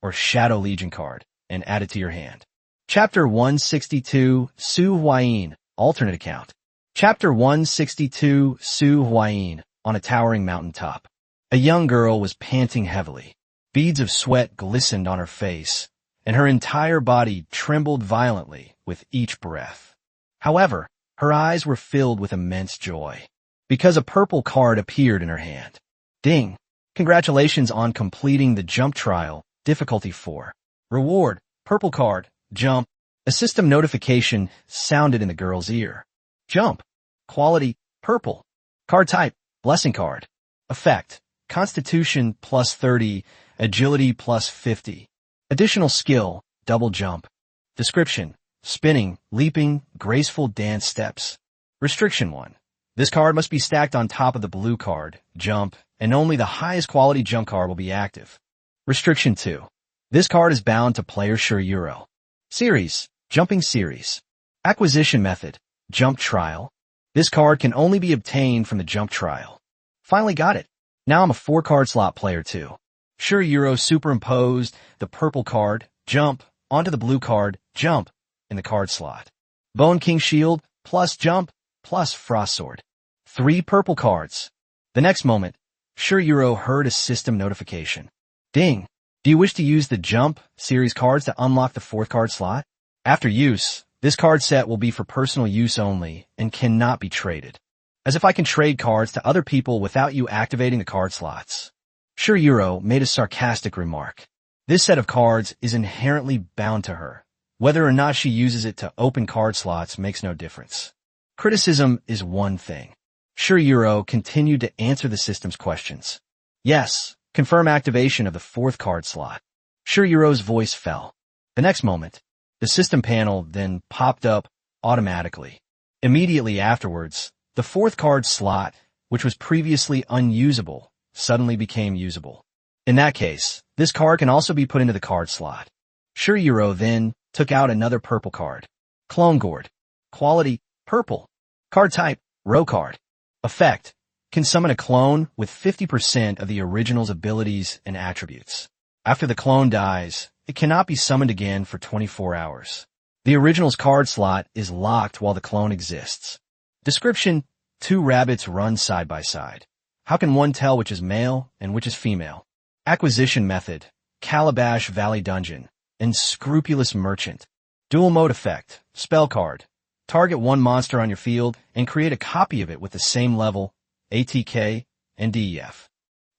or Shadow Legion card and add it to your hand. Chapter 162, Su Huayin, alternate account. Chapter 162, Su Huayin, on a towering mountaintop. A young girl was panting heavily. Beads of sweat glistened on her face, and her entire body trembled violently with each breath. However, her eyes were filled with immense joy, because a purple card appeared in her hand. Ding! Congratulations on completing the jump trial, difficulty 4. Reward, purple card, jump. A system notification sounded in the girl's ear. Jump. Quality, purple. Card type, blessing card. Effect, constitution plus 30, agility plus 50. Additional skill, double jump. Description, spinning, leaping, graceful dance steps. Restriction 1. This card must be stacked on top of the blue card, jump, and only the highest quality jump card will be active. Restriction 2. This card is bound to player Sure Euro. Series, jumping series. Acquisition method, jump trial. This card can only be obtained from the jump trial. Finally got it. Now I'm a 4-card slot player too. Sure Euro superimposed the purple card, jump, onto the blue card, jump, in the card slot. Bone King Shield, plus jump, plus Frost Sword. 3 purple cards. The next moment, Sure Euro heard a system notification. Ding! Do you wish to use the Jump series cards to unlock the 4th card slot? After use, this card set will be for personal use only and cannot be traded. As if I can trade cards to other people without you activating the card slots. Sure Euro made a sarcastic remark. This set of cards is inherently bound to her. Whether or not she uses it to open card slots makes no difference. Criticism is one thing. Sure Euro continued to answer the system's questions. Yes. Confirm activation of the 4th card slot. Sure Euro's voice fell. The next moment, the system panel then popped up automatically. Immediately afterwards, the 4th card slot, which was previously unusable, suddenly became usable. In that case, this card can also be put into the card slot. Sure Euro then took out another purple card. Clone Gourd. Quality, purple. Card type, row card. Effect. Can summon a clone with 50% of the original's abilities and attributes. After the clone dies, it cannot be summoned again for 24 hours. The original's card slot is locked while the clone exists. Description, 2 rabbits run side by side. How can one tell which is male and which is female? Acquisition method, Calabash Valley Dungeon, Unscrupulous Merchant. Dual mode effect, spell card. Target one monster on your field and create a copy of it with the same level, ATK, and DEF.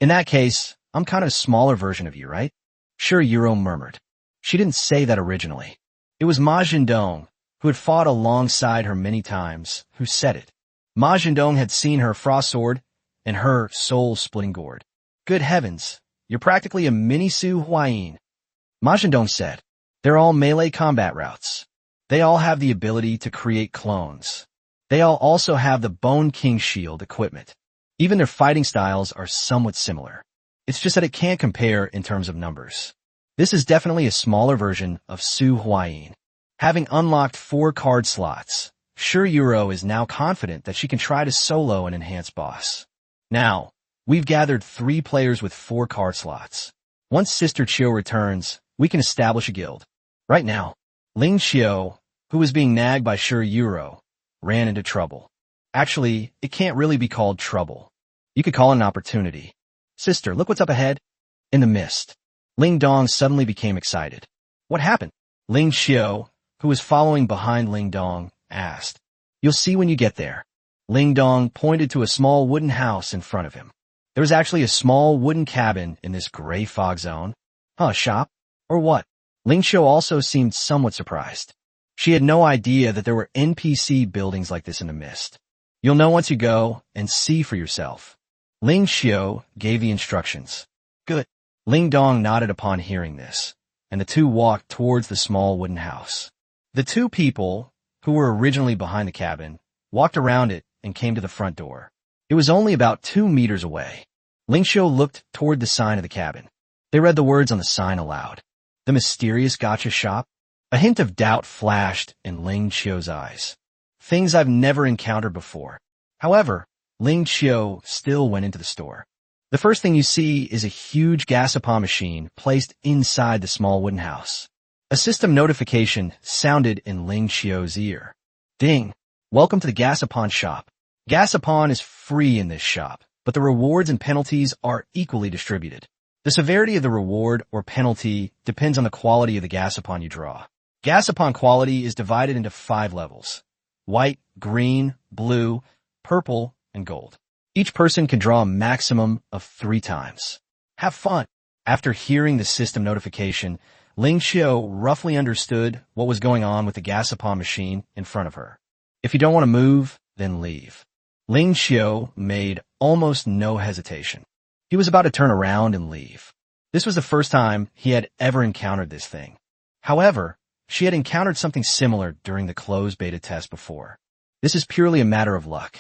In that case, I'm kind of a smaller version of you, right? Sure Euro murmured. She didn't say that originally. It was Ma Jindong, who had fought alongside her many times, who said it. Ma Jindong had seen her Frost Sword and her soul-splitting gourd. Good heavens, you're practically a mini Su Huayin. Ma Jindong said, they're all melee combat routes. They all have the ability to create clones. They all also have the Bone King Shield equipment. Even their fighting styles are somewhat similar. It's just that it can't compare in terms of numbers. This is definitely a smaller version of Su Huayin. Having unlocked 4 card slots, Shiruyuro is now confident that she can try to solo an enhanced boss. Now, we've gathered 3 players with 4 card slots. Once Sister Chio returns, we can establish a guild. Right now, Ling Xiao, who was being nagged by Shiruyuro, ran into trouble. Actually, it can't really be called trouble. You could call it an opportunity. Sister, look what's up ahead. In the mist, Ling Dong suddenly became excited. What happened? Ling Xiao, who was following behind Ling Dong, asked. You'll see when you get there. Ling Dong pointed to a small wooden house in front of him. There was actually a small wooden cabin in this gray fog zone. A shop? Or what? Ling Xiao also seemed somewhat surprised. She had no idea that there were NPC buildings like this in the mist. You'll know once you go and see for yourself. Ling Xiao gave the instructions. Good. Ling Dong nodded upon hearing this, and the two walked towards the small wooden house. The 2 people, who were originally behind the cabin, walked around it and came to the front door. It was only about 2 meters away. Ling Xiao looked toward the sign of the cabin. They read the words on the sign aloud. The mysterious gacha shop? A hint of doubt flashed in Ling Xiao's eyes. Things I've never encountered before. However, Ling Xiao still went into the store. The first thing you see is a huge Gasapon machine placed inside the small wooden house. A system notification sounded in Ling Xiao's ear. Ding! Welcome to the Gasapon shop. Gasapon is free in this shop, but the rewards and penalties are equally distributed. The severity of the reward or penalty depends on the quality of the Gasapon you draw. Gasapon quality is divided into 5 levels: white, green, blue, purple, and gold. Each person can draw a maximum of 3 times. Have fun! After hearing the system notification, Ling Xiao roughly understood what was going on with the Gasapon machine in front of her. If you don't want to move, then leave. Ling Xiao made almost no hesitation. He was about to turn around and leave. This was the first time he had ever encountered this thing. However, she had encountered something similar during the closed beta test before. This is purely a matter of luck.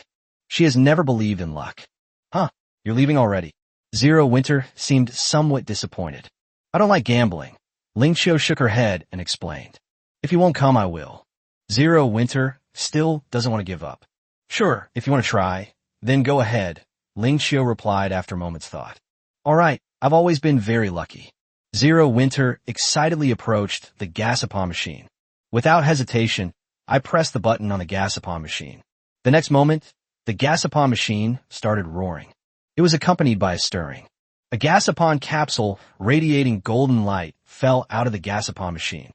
She has never believed in luck. Huh, you're leaving already. Zero Winter seemed somewhat disappointed. I don't like gambling. Ling Xiao shook her head and explained. If you won't come, I will. Zero Winter still doesn't want to give up. Sure, if you want to try, then go ahead, Ling Xiao replied after a moment's thought. All right, I've always been very lucky. Zero Winter excitedly approached the Gasapon machine. Without hesitation, I pressed the button on the Gasapon machine. The next moment, the Gasapon machine started roaring. It was accompanied by a stirring. A Gasapon capsule radiating golden light fell out of the Gasapon machine.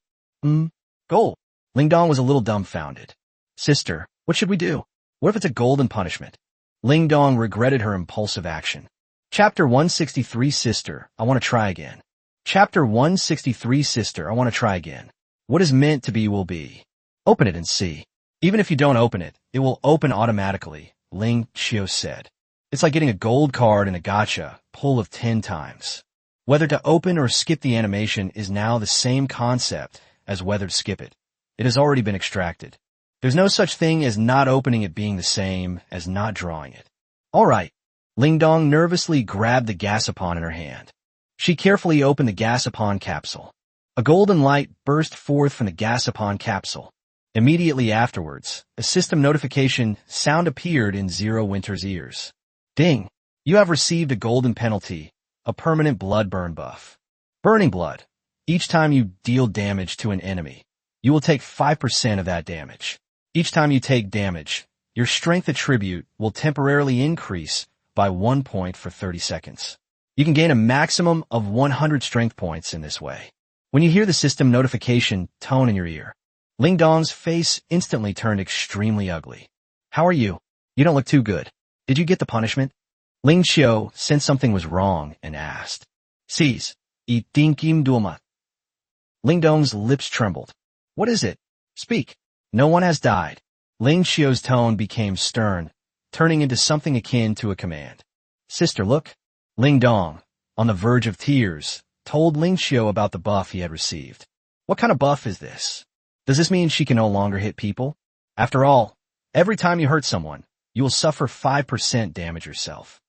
Gold. Ling Dong was a little dumbfounded. Sister, what should we do? What if it's a golden punishment? Ling Dong regretted her impulsive action. Chapter 163 Sister, I want to try again. Chapter 163 Sister, I want to try again. What is meant to be will be. Open it and see. Even if you don't open it, it will open automatically, Ling Xiao said. It's like getting a gold card in a gacha, pull of 10 times. Whether to open or skip the animation is now the same concept as whether to skip it. It has already been extracted. There's no such thing as not opening it being the same as not drawing it. All right. Ling Dong nervously grabbed the Gasapon in her hand. She carefully opened the Gasapon capsule. A golden light burst forth from the Gasapon capsule. Immediately afterwards, a system notification sound appeared in Zero Winter's ears. Ding! You have received a golden penalty, a permanent blood burn buff. Burning blood. Each time you deal damage to an enemy, you will take 5% of that damage. Each time you take damage, your strength attribute will temporarily increase by 1 point for 30 seconds. You can gain a maximum of 100 strength points in this way. When you hear the system notification tone in your ear, Ling Dong's face instantly turned extremely ugly. How are you? You don't look too good. Did you get the punishment? Ling Xiao sensed something was wrong and asked. Cease. Itinkim Dulma. Ling Dong's lips trembled. What is it? Speak. No one has died. Ling Xiao's tone became stern, turning into something akin to a command. Sister, look. Ling Dong, on the verge of tears, told Ling Xiao about the buff he had received. What kind of buff is this? Does this mean she can no longer hit people? After all, every time you hurt someone, you will suffer 5% damage yourself.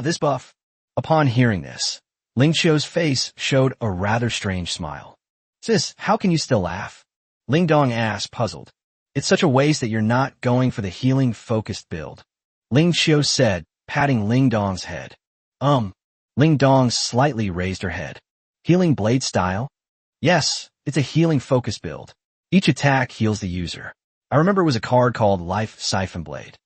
This buff. Upon hearing this, Ling Xiao's face showed a rather strange smile. Sis, how can you still laugh? Ling Dong asked, puzzled. It's such a waste that you're not going for the healing-focused build. Ling Xiao said, patting Ling Dong's head. Ling Dong slightly raised her head. Healing blade style? Yes, it's a healing-focused build. Each attack heals the user. I remember it was a card called Life Siphon Blade.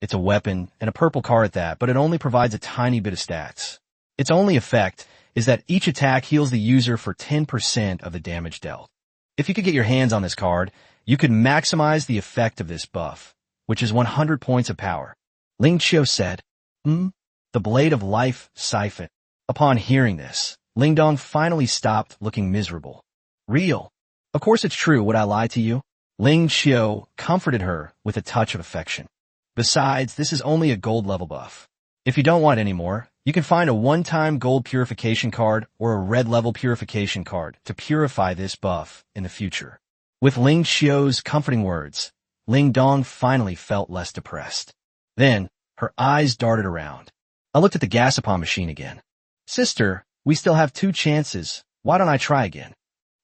It's a weapon, and a purple card at that, but it only provides a tiny bit of stats. Its only effect is that each attack heals the user for 10% of the damage dealt. If you could get your hands on this card, you could maximize the effect of this buff, which is 100 points of power. Ling Xiao said, The Blade of Life Siphon. Upon hearing this, Ling Dong finally stopped looking miserable. Real. Of course it's true, would I lie to you? Ling Xiao comforted her with a touch of affection. Besides, this is only a gold level buff. If you don't want any more, you can find a one-time gold purification card or a red level purification card to purify this buff in the future. With Ling Xiao's comforting words, Ling Dong finally felt less depressed. Then, her eyes darted around. I looked at the Gasapon machine again. Sister, we still have 2 chances. Why don't I try again?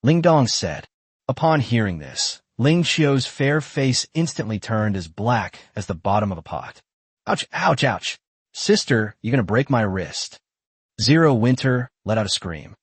Ling Dong said. Upon hearing this, Ling Xiao's fair face instantly turned as black as the bottom of a pot. Ouch, ouch, ouch. Sister, you're gonna break my wrist. Zero Winter let out a scream.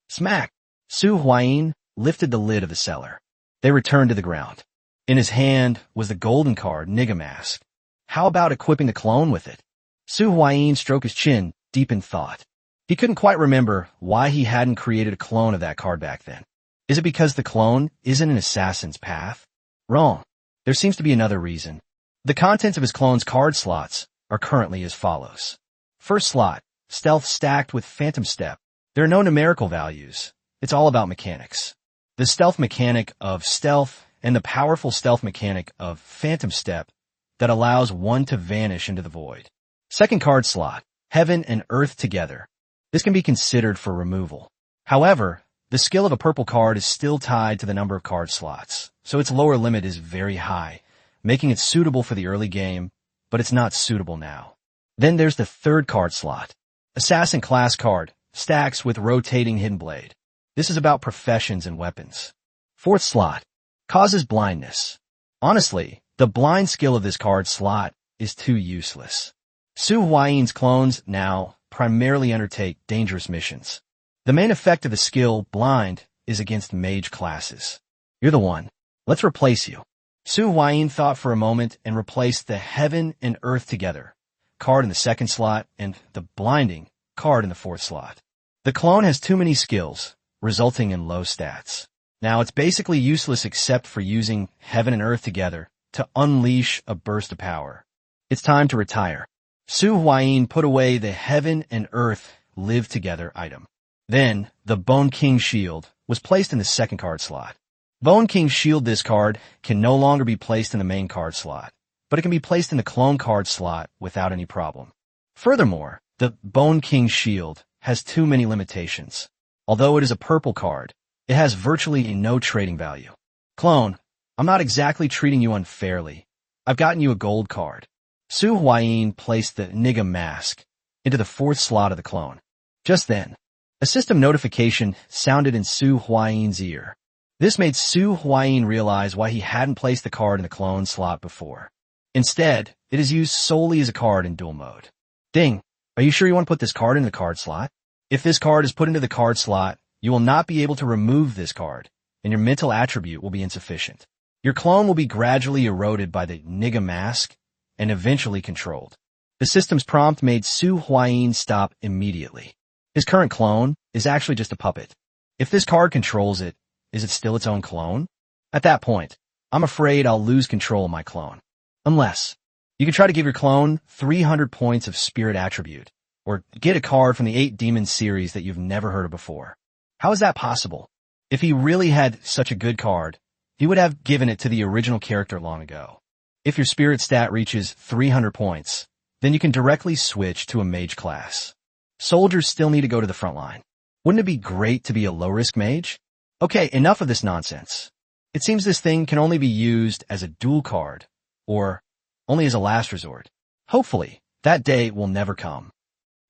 Smack! Su Huayin lifted the lid of the cellar. They returned to the ground. In his hand was the golden card, Niga Mask. How about equipping the clone with it? Su Huayin stroked his chin, deep in thought. He couldn't quite remember why he hadn't created a clone of that card back then. Is it because the clone isn't an assassin's path? Wrong. There seems to be another reason. The contents of his clone's card slots are currently as follows. First slot, Stealth stacked with Phantom Step. There are no numerical values. It's all about mechanics. The stealth mechanic of Stealth and the powerful stealth mechanic of Phantom Step that allows one to vanish into the void. Second card slot, Heaven and Earth Together. This can be considered for removal. However, the skill of a purple card is still tied to the number of card slots, so its lower limit is very high, making it suitable for the early game, but it's not suitable now. Then there's the third card slot. Assassin class card, stacks with rotating hidden blade. This is about professions and weapons. Fourth slot, causes blindness. Honestly, the blind skill of this card slot is too useless. Su Huayin's clones now primarily undertake dangerous missions. The main effect of the skill, Blind, is against mage classes. You're the one. Let's replace you. Su Huayin thought for a moment and replaced the Heaven and Earth Together card in the second slot and the Blinding card in the fourth slot. The clone has too many skills, resulting in low stats. Now it's basically useless except for using Heaven and Earth Together to unleash a burst of power. It's time to retire. Su Huayin put away the Heaven and Earth Live Together item. Then, the Bone King Shield was placed in the second card slot. Bone King Shield, this card, can no longer be placed in the main card slot, but it can be placed in the clone card slot without any problem. Furthermore, the Bone King Shield has too many limitations. Although it is a purple card, it has virtually no trading value. Clone, I'm not exactly treating you unfairly. I've gotten you a gold card. Su Huayin placed the Niga Mask into the fourth slot of the clone. Just then, a system notification sounded in Su Huayin's ear. This made Su Huayin realize why he hadn't placed the card in the clone slot before. Instead, it is used solely as a card in duel mode. Ding, are you sure you want to put this card in the card slot? If this card is put into the card slot, you will not be able to remove this card, and your mental attribute will be insufficient. Your clone will be gradually eroded by the Niga Mask and eventually controlled. The system's prompt made Su Huayin stop immediately. His current clone is actually just a puppet. If this card controls it, is it still its own clone? At that point, I'm afraid I'll lose control of my clone. Unless, you can try to give your clone 300 points of spirit attribute, or get a card from the 8 Demons series that you've never heard of before. How is that possible? If he really had such a good card, he would have given it to the original character long ago. If your spirit stat reaches 300 points, then you can directly switch to a mage class. Soldiers still need to go to the front line. Wouldn't it be great to be a low-risk mage? Okay, enough of this nonsense. It seems this thing can only be used as a duel card, or only as a last resort. Hopefully, that day will never come.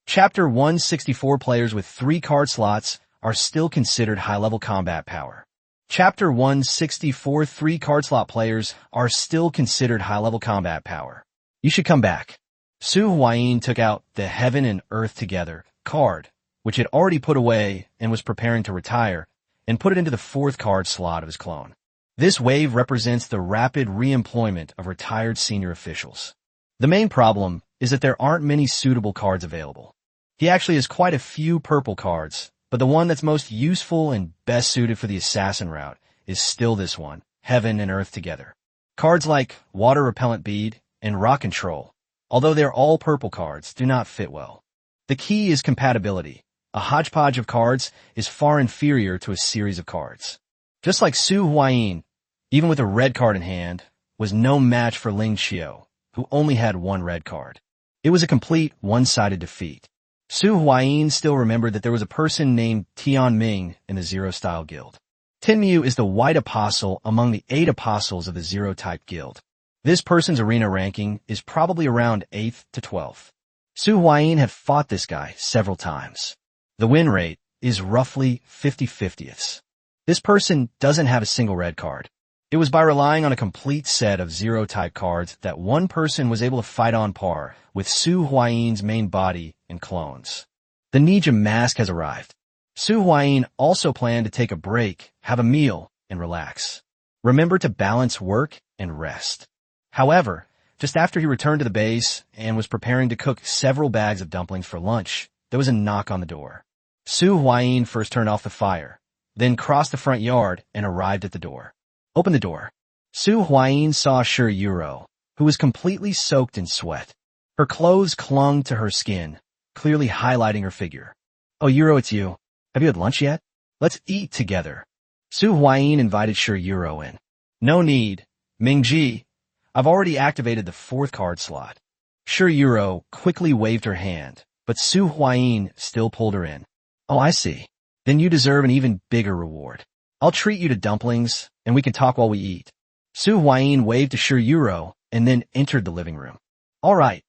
Chapter 164 players with 3 card slots are still considered high-level combat power. Chapter 164 3 card slot players are still considered high-level combat power. You should come back. Su Huayin took out the Heaven and Earth Together card, which he had already put away and was preparing to retire, and put it into the 4th card slot of his clone. This wave represents the rapid re-employment of retired senior officials. The main problem is that there aren't many suitable cards available. He actually has quite a few purple cards, but the one that's most useful and best suited for the assassin route is still this one, Heaven and Earth Together. Cards like Water Repellent Bead and Rock Control, although they're all purple cards, do not fit well. The key is compatibility. A hodgepodge of cards is far inferior to a series of cards. Just like Su Huayin, even with a red card in hand, was no match for Ling Qiu, who only had one red card. It was a complete one-sided defeat. Su Huayin still remembered that there was a person named Tian Ming in the Zero Style Guild. Tinmu is the white apostle among the 8 apostles of the Zero Type Guild. This person's arena ranking is probably around 8th to 12th. Su Huayin had fought this guy several times. The win rate is roughly 50/50ths. This person doesn't have a single red card. It was by relying on a complete set of Zero Type cards that one person was able to fight on par with Su Huayin's main body and clones. The Ninja Mask has arrived. Su Huayin also planned to take a break, have a meal, and relax. Remember to balance work and rest. However, just after he returned to the base and was preparing to cook several bags of dumplings for lunch, there was a knock on the door. Su Huayin first turned off the fire, then crossed the front yard and arrived at the door. Open the door. Su Huayin saw Shi Yuro, who was completely soaked in sweat. Her clothes clung to her skin, clearly highlighting her figure. Oh, Yuro, it's you. Have you had lunch yet? Let's eat together. Su Huayin invited Shi Yuro in. No need. Mingji, I've already activated the 4th card slot. Shi Yuro quickly waved her hand, but Su Huayin still pulled her in. Oh, I see. Then you deserve an even bigger reward. I'll treat you to dumplings, and we can talk while we eat. Su Huayin waved to Shi Yuro and then entered the living room. All right.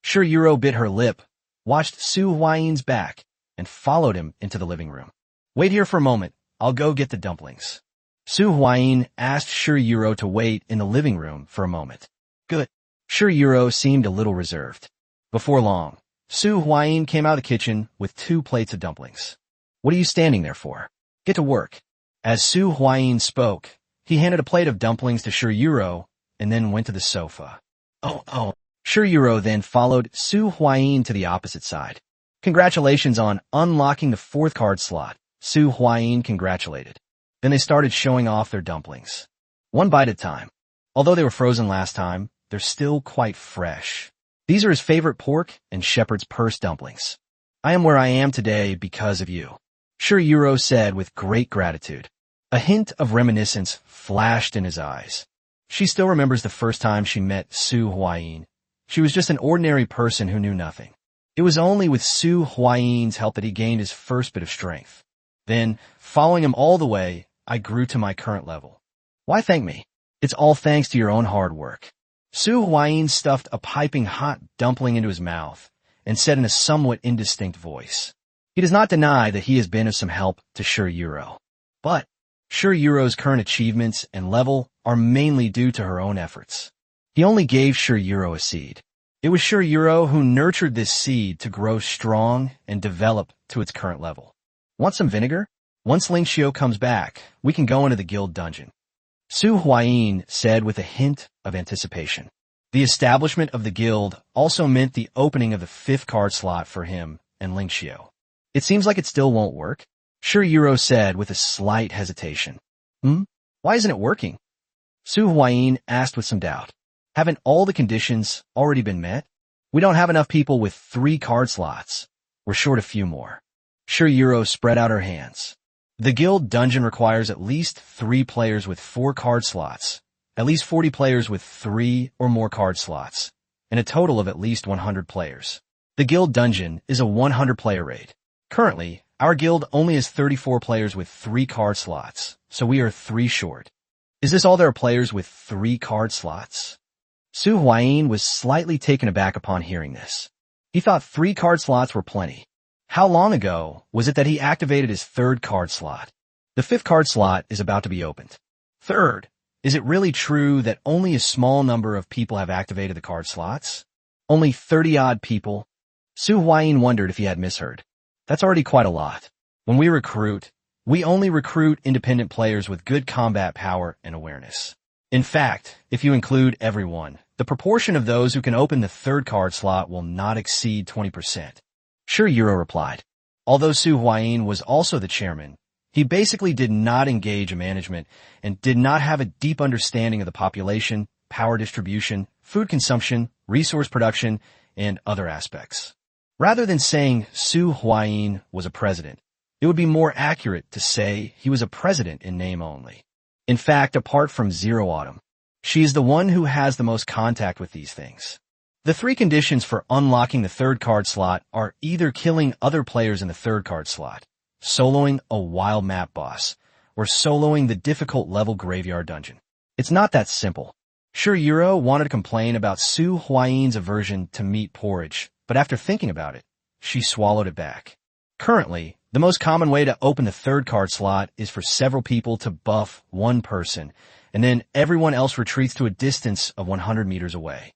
Shi Yuro bit her lip, watched Su Huayin's back, and followed him into the living room. Wait here for a moment. I'll go get the dumplings. Su Huayin asked Shi Yuro to wait in the living room for a moment. Good. Shi Yuro seemed a little reserved. Before long, Su Huayin came out of the kitchen with 2 plates of dumplings. What are you standing there for? Get to work. As Su Huayin spoke, he handed a plate of dumplings to Shi Yuro and then went to the sofa. Oh. Shi Yuro then followed Su Huayin to the opposite side. Congratulations on unlocking the 4th card slot. Su Huayin congratulated. Then they started showing off their dumplings. One bite at a time. Although they were frozen last time, they're still quite fresh. These are his favorite pork and shepherd's purse dumplings. I am where I am today because of you, Shi Yuro said with great gratitude. A hint of reminiscence flashed in his eyes. She still remembers the first time she met Su Huayin. She was just an ordinary person who knew nothing. It was only with Su Huayin's help that he gained his first bit of strength. Then, following him all the way, I grew to my current level. Why thank me? It's all thanks to your own hard work. Su Huayin stuffed a piping hot dumpling into his mouth and said in a somewhat indistinct voice. He does not deny that he has been of some help to Shi Yuro. But Shi Yuro's current achievements and level are mainly due to her own efforts. He only gave Shi Yuro a seed. It was Shi Yuro who nurtured this seed to grow strong and develop to its current level. Want some vinegar? Once Ling Qiu comes back, we can go into the guild dungeon. Su Huayin said with a hint of anticipation. The establishment of the guild also meant the opening of the 5th card slot for him and Ling Qiu. It seems like it still won't work, Shi Yuro said with a slight hesitation. Why isn't it working? Su Huayin asked with some doubt. Haven't all the conditions already been met? We don't have enough people with 3 card slots. We're short a few more. Shi Yuro spread out her hands. The guild dungeon requires at least 3 players with 4 card slots, at least 40 players with 3 or more card slots, and a total of at least 100 players. The guild dungeon is a 100-player raid. Currently, our guild only has 34 players with 3 card slots, so we are 3 short. Is this all there are players with 3 card slots? Su Huayin was slightly taken aback upon hearing this. He thought 3 card slots were plenty. How long ago was it that he activated his 3rd card slot? The fifth card slot is about to be opened. Third, is it really true that only a small number of people have activated the card slots? Only 30-odd people? Su Huayin wondered if he had misheard. That's already quite a lot. When we recruit, we only recruit independent players with good combat power and awareness. In fact, if you include everyone, the proportion of those who can open the third card slot will not exceed 20%. Sure, Yuro replied. Although Su Huayin was also the chairman, he basically did not engage in management and did not have a deep understanding of the population, power distribution, food consumption, resource production, and other aspects. Rather than saying Su Huayin was a president, it would be more accurate to say he was a president in name only. In fact, apart from Zero Autumn, she is the one who has the most contact with these things. The three conditions for unlocking the third card slot are either killing other players in the third card slot, soloing a wild map boss, or soloing the difficult level graveyard dungeon. It's not that simple. Sure, Yuro wanted to complain about Su Huayin's aversion to meat porridge, but after thinking about it, she swallowed it back. Currently, the most common way to open the third card slot is for several people to buff one person, and then everyone else retreats to a distance of 100 meters away.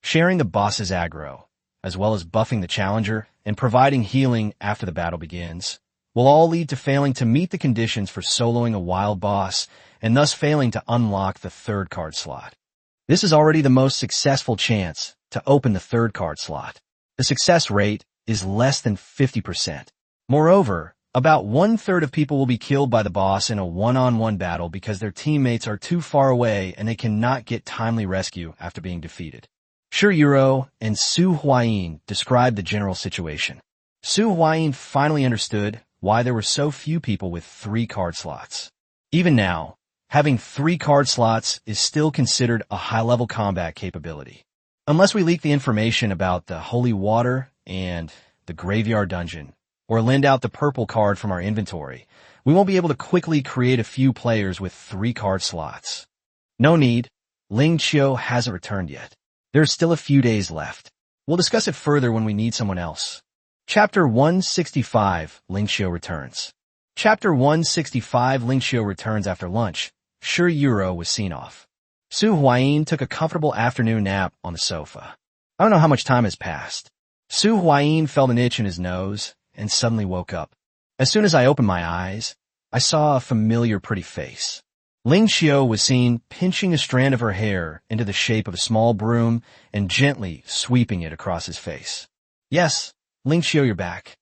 Sharing the boss's aggro, as well as buffing the challenger and providing healing after the battle begins, will all lead to failing to meet the conditions for soloing a wild boss and thus failing to unlock the third card slot. This is already the most successful chance to open the third card slot. The success rate is less than 50%. Moreover, about 1/3 of people will be killed by the boss in a one-on-one battle because their teammates are too far away and they cannot get timely rescue after being defeated. Sure, Yuro and Su Huayin described the general situation. Su Huayin finally understood why there were so few people with 3 card slots. Even now, having 3 card slots is still considered a high-level combat capability. Unless we leak the information about the holy water and the graveyard dungeon, or lend out the purple card from our inventory, we won't be able to quickly create a few players with 3 card slots. No need. Ling Qiu hasn't returned yet. There's still a few days left. We'll discuss it further when we need someone else. Chapter 165, Ling Qiu returns. Chapter 165, Ling Qiu returns after lunch. Sure, Yuro was seen off. Su Huayin took a comfortable afternoon nap on the sofa. I don't know how much time has passed. Su Huayin felt an itch in his nose and suddenly woke up. As soon as I opened my eyes, I saw a familiar pretty face. Ling Qiu was seen pinching a strand of her hair into the shape of a small broom and gently sweeping it across his face. Yes, Ling Qiu, you're back.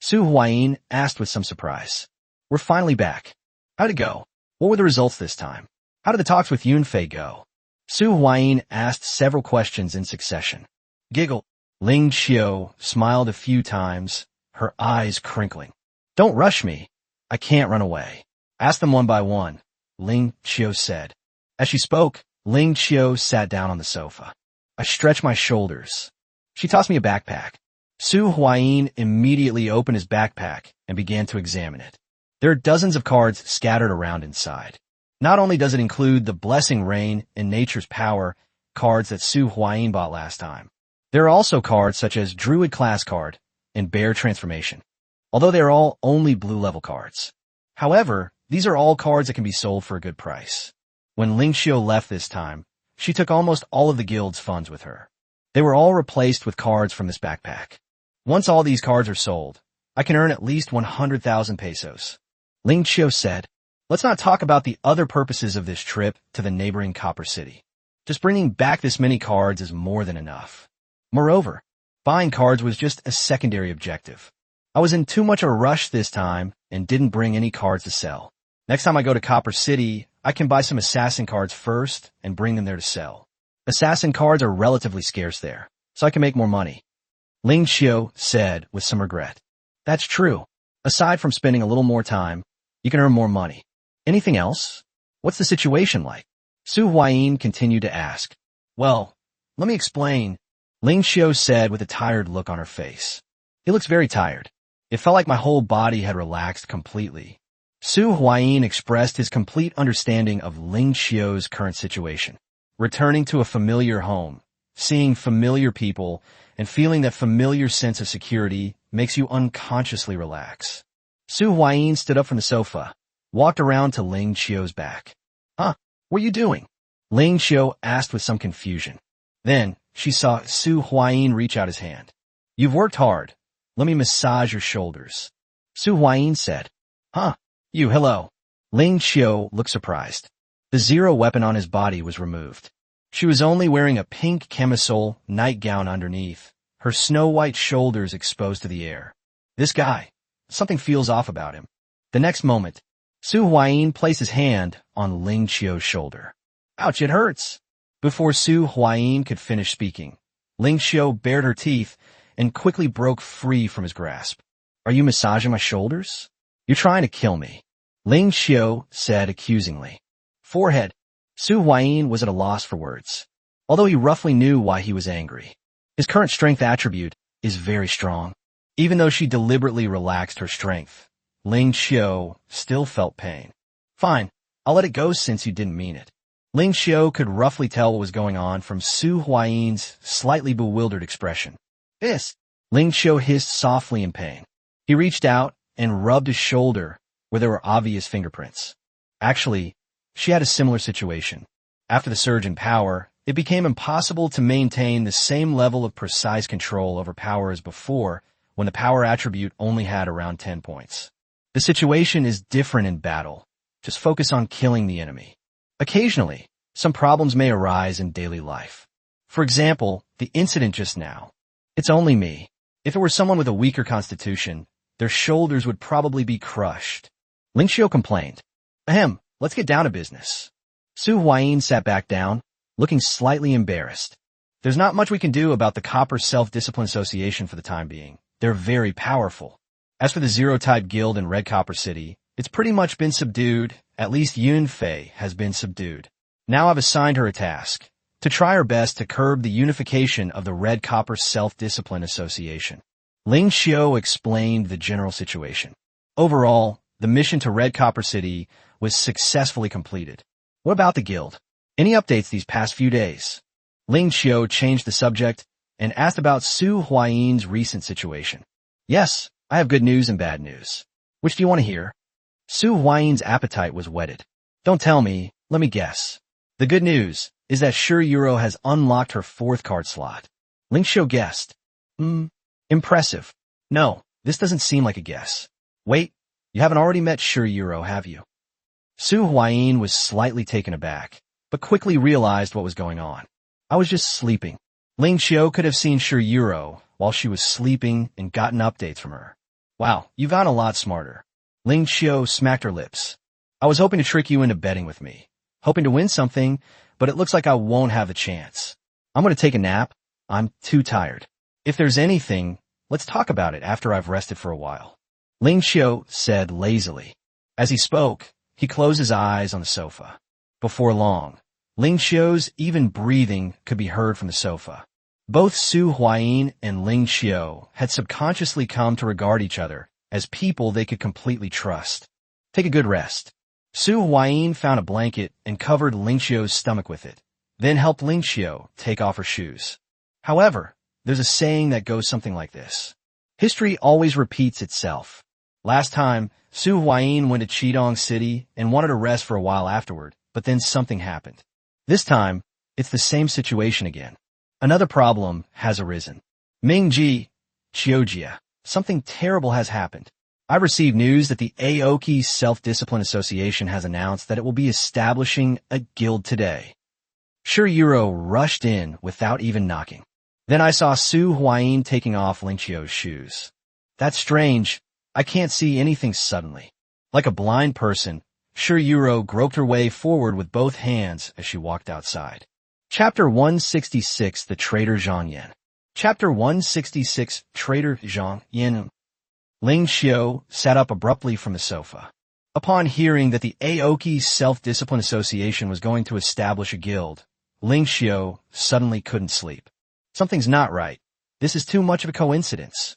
Su Huayin asked with some surprise. We're finally back. How'd it go? What were the results this time? How did the talks with Yunfei go? Su Huayin asked several questions in succession. Giggle. Ling Qiu smiled a few times, her eyes crinkling. Don't rush me. I can't run away. Ask them one by one, Ling Qiu said. As she spoke, Ling Qiu sat down on the sofa. I stretched my shoulders. She tossed me a backpack. Su Huayin immediately opened his backpack and began to examine it. There are dozens of cards scattered around inside. Not only does it include the Blessing Rain and Nature's Power cards that Su Huayin bought last time, there are also cards such as Druid Class Card and Bear Transformation, although they are all only blue level cards. However, these are all cards that can be sold for a good price. When Ling Qiu left this time, she took almost all of the guild's funds with her. They were all replaced with cards from this backpack. Once all these cards are sold, I can earn at least 100,000 pesos. Ling Qiu said, let's not talk about the other purposes of this trip to the neighboring Copper City. Just bringing back this many cards is more than enough. Moreover, buying cards was just a secondary objective. I was in too much of a rush this time and didn't bring any cards to sell. Next time I go to Copper City, I can buy some assassin cards first and bring them there to sell. Assassin cards are relatively scarce there, so I can make more money. Ling Qiu said with some regret. That's true. Aside from spending a little more time, you can earn more money. Anything else? What's the situation like? Su Huayin continued to ask. Well, let me explain, Ling Qiu said with a tired look on her face. He looks very tired. It felt like my whole body had relaxed completely. Su Huayin expressed his complete understanding of Ling Qiu's current situation. Returning to a familiar home, seeing familiar people, and feeling that familiar sense of security makes you unconsciously relax. Su Huayin stood up from the sofa, walked around to Ling Qiu's back. Huh? What are you doing? Ling Qiu asked with some confusion. Then, she saw Su Huayin reach out his hand. You've worked hard. Let me massage your shoulders. Su Huayin said. Huh? You, hello. Ling Qiu looked surprised. The zero weapon on his body was removed. She was only wearing a pink camisole nightgown underneath, her snow-white shoulders exposed to the air. This guy. Something feels off about him. The next moment, Su Huayin placed his hand on Ling Qiu's shoulder. Ouch, it hurts. Before Su Huayin could finish speaking, Ling Qiu bared her teeth and quickly broke free from his grasp. Are you massaging my shoulders? You're trying to kill me. Ling Qiu said accusingly. Forehead. Su Huayin was at a loss for words. Although he roughly knew why he was angry. His current strength attribute is very strong. Even though she deliberately relaxed her strength, Ling Qiu still felt pain. Fine, I'll let it go since you didn't mean it. Ling Qiu could roughly tell what was going on from Su Huayin's slightly bewildered expression. This. Ling Qiu hissed softly in pain. He reached out and rubbed his shoulder where there were obvious fingerprints. Actually, she had a similar situation. After the surge in power, it became impossible to maintain the same level of precise control over power as before when the power attribute only had around 10 points. The situation is different in battle. Just focus on killing the enemy. Occasionally, some problems may arise in daily life. For example, the incident just now. It's only me. If it were someone with a weaker constitution, their shoulders would probably be crushed. Ling Qiu complained. Ahem, let's get down to business. Su Huayin sat back down, looking slightly embarrassed. There's not much we can do about the Copper Self-Discipline Association for the time being. They're very powerful. As for the Zero-Type Guild in Red Copper City, it's pretty much been subdued. At least Yun Fei has been subdued. Now I've assigned her a task, to try her best to curb the unification of the Red Copper Self-Discipline Association. Ling Qiu explained the general situation. Overall, the mission to Red Copper City was successfully completed. What about the guild? Any updates these past few days? Ling Qiu changed the subject and asked about Su Huayin's recent situation. Yes, I have good news and bad news. Which do you want to hear? Su Huayin's appetite was whetted. Don't tell me, let me guess. The good news is that Shi Yuro has unlocked her 4th card slot. Ling Qiu guessed. Impressive. No, this doesn't seem like a guess. Wait, you haven't already met Shi Yuro, have you? Su Huayin was slightly taken aback, but quickly realized what was going on. I was just sleeping. Ling Qiu could have seen Shi Yuro while she was sleeping and gotten updates from her. Wow, you've gotten a lot smarter. Ling Qiu smacked her lips. I was hoping to trick you into betting with me. Hoping to win something, but it looks like I won't have a chance. I'm going to take a nap. I'm too tired. If there's anything, let's talk about it after I've rested for a while. Ling Qiu said lazily. As he spoke, he closed his eyes on the sofa. Before long, Ling Qiu's even breathing could be heard from the sofa. Both Su Huayin and Ling Qiu had subconsciously come to regard each other as people they could completely trust. Take a good rest. Su Huayin found a blanket and covered Ling Qiu's stomach with it, then helped Ling Qiu take off her shoes. However, there's a saying that goes something like this. History always repeats itself. Last time, Su Huayin went to Qidong City and wanted to rest for a while afterward, but then something happened. This time, it's the same situation again. Another problem has arisen. Mingji, Qiujia, something terrible has happened. I received news that the Aoki Self-Discipline Association has announced that it will be establishing a guild today. Shi Yuro rushed in without even knocking. Then I saw Su Huayin taking off Ling Qiu's shoes. That's strange. I can't see anything suddenly. Like a blind person, Shi Yuro groped her way forward with both hands as she walked outside. Chapter 166, The Traitor Zhang Yan. Chapter 166, Traitor Zhang Yan. Ling Qiu sat up abruptly from the sofa. Upon hearing that the Aoki Self-Discipline Association was going to establish a guild, Ling Qiu suddenly couldn't sleep. Something's not right. This is too much of a coincidence.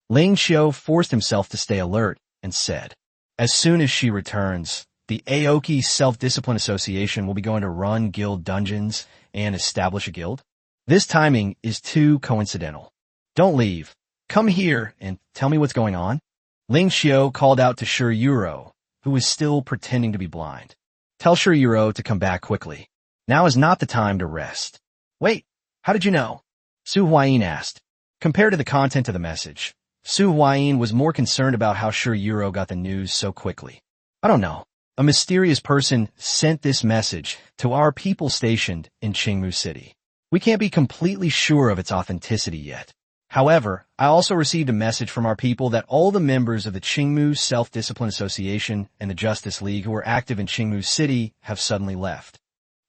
Ling Qiu forced himself to stay alert and said, as soon as she returns, the Aoki Self-Discipline Association will be going to run guild dungeons and establish a guild. This timing is too coincidental. Don't leave. Come here and tell me what's going on. Ling Qiu called out to Shi Yuro, who was still pretending to be blind. Tell Shirayuro to come back quickly. Now is not the time to rest. Wait, how did you know? Su Huayin asked. Compared to the content of the message, Su Huayin was more concerned about how Shirayuro got the news so quickly. I don't know. A mysterious person sent this message to our people stationed in Qingmu City. We can't be completely sure of its authenticity yet. However, I also received a message from our people that all the members of the Qingmu Self-Discipline Association and the Justice League who were active in Qingmu City have suddenly left.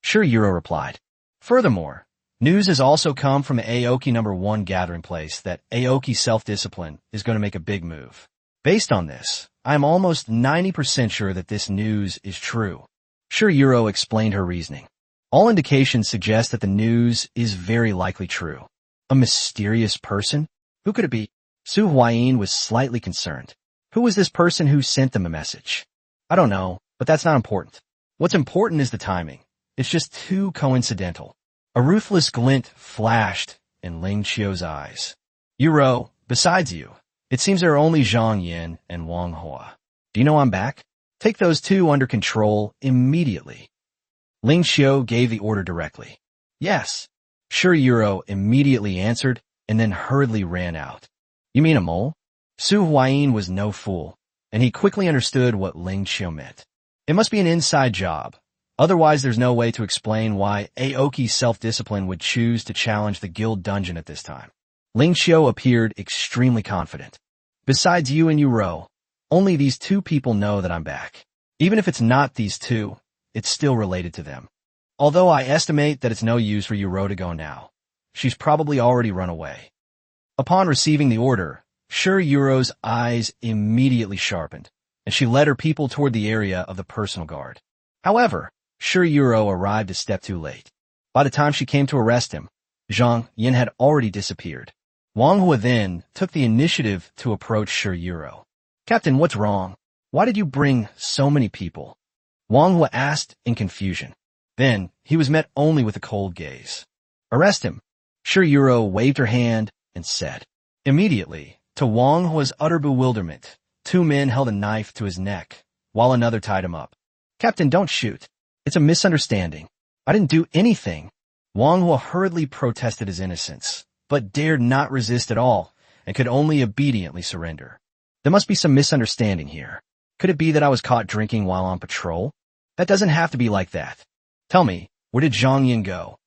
Shirayuro replied. Furthermore, news has also come from the Aoki No. 1 gathering place that Aoki Self-Discipline is going to make a big move. Based on this, I am almost 90% sure that this news is true. Shirayuro explained her reasoning. All indications suggest that the news is very likely true. A mysterious person? Who could it be? Su Huayin was slightly concerned. Who was this person who sent them a message? I don't know, but that's not important. What's important is the timing. It's just too coincidental. A ruthless glint flashed in Ling Qiu's eyes. Yuro, besides you, it seems there are only Zhang Yin and Wang Hua. Do you know I'm back? Take those two under control immediately. Ling Qiu gave the order directly. Yes. Shirayuro immediately answered and then hurriedly ran out. You mean a mole? Su Huayin was no fool, and he quickly understood what Ling Qiu meant. It must be an inside job. Otherwise, there's no way to explain why Aoki Self-Discipline would choose to challenge the guild dungeon at this time. Ling Qiu appeared extremely confident. Besides you and Yuro, only these two people know that I'm back. Even if it's not these two, it's still related to them. Although I estimate that it's no use for Yuro to go now. She's probably already run away. Upon receiving the order, Shirayuro's eyes immediately sharpened, and she led her people toward the area of the personal guard. However, Shirayuro arrived a step too late. By the time she came to arrest him, Zhang Yin had already disappeared. Wang Hua then took the initiative to approach Shirayuro. Captain, what's wrong? Why did you bring so many people? Wang Hua asked in confusion. Then, he was met only with a cold gaze. Arrest him. Shirayuro waved her hand and said. Immediately, to Wang Hua's utter bewilderment, two men held a knife to his neck, while another tied him up. Captain, don't shoot. It's a misunderstanding. I didn't do anything. Wang Hua hurriedly protested his innocence, but dared not resist at all, and could only obediently surrender. There must be some misunderstanding here. Could it be that I was caught drinking while on patrol? That doesn't have to be like that. Tell me, where did Zhang Yin go?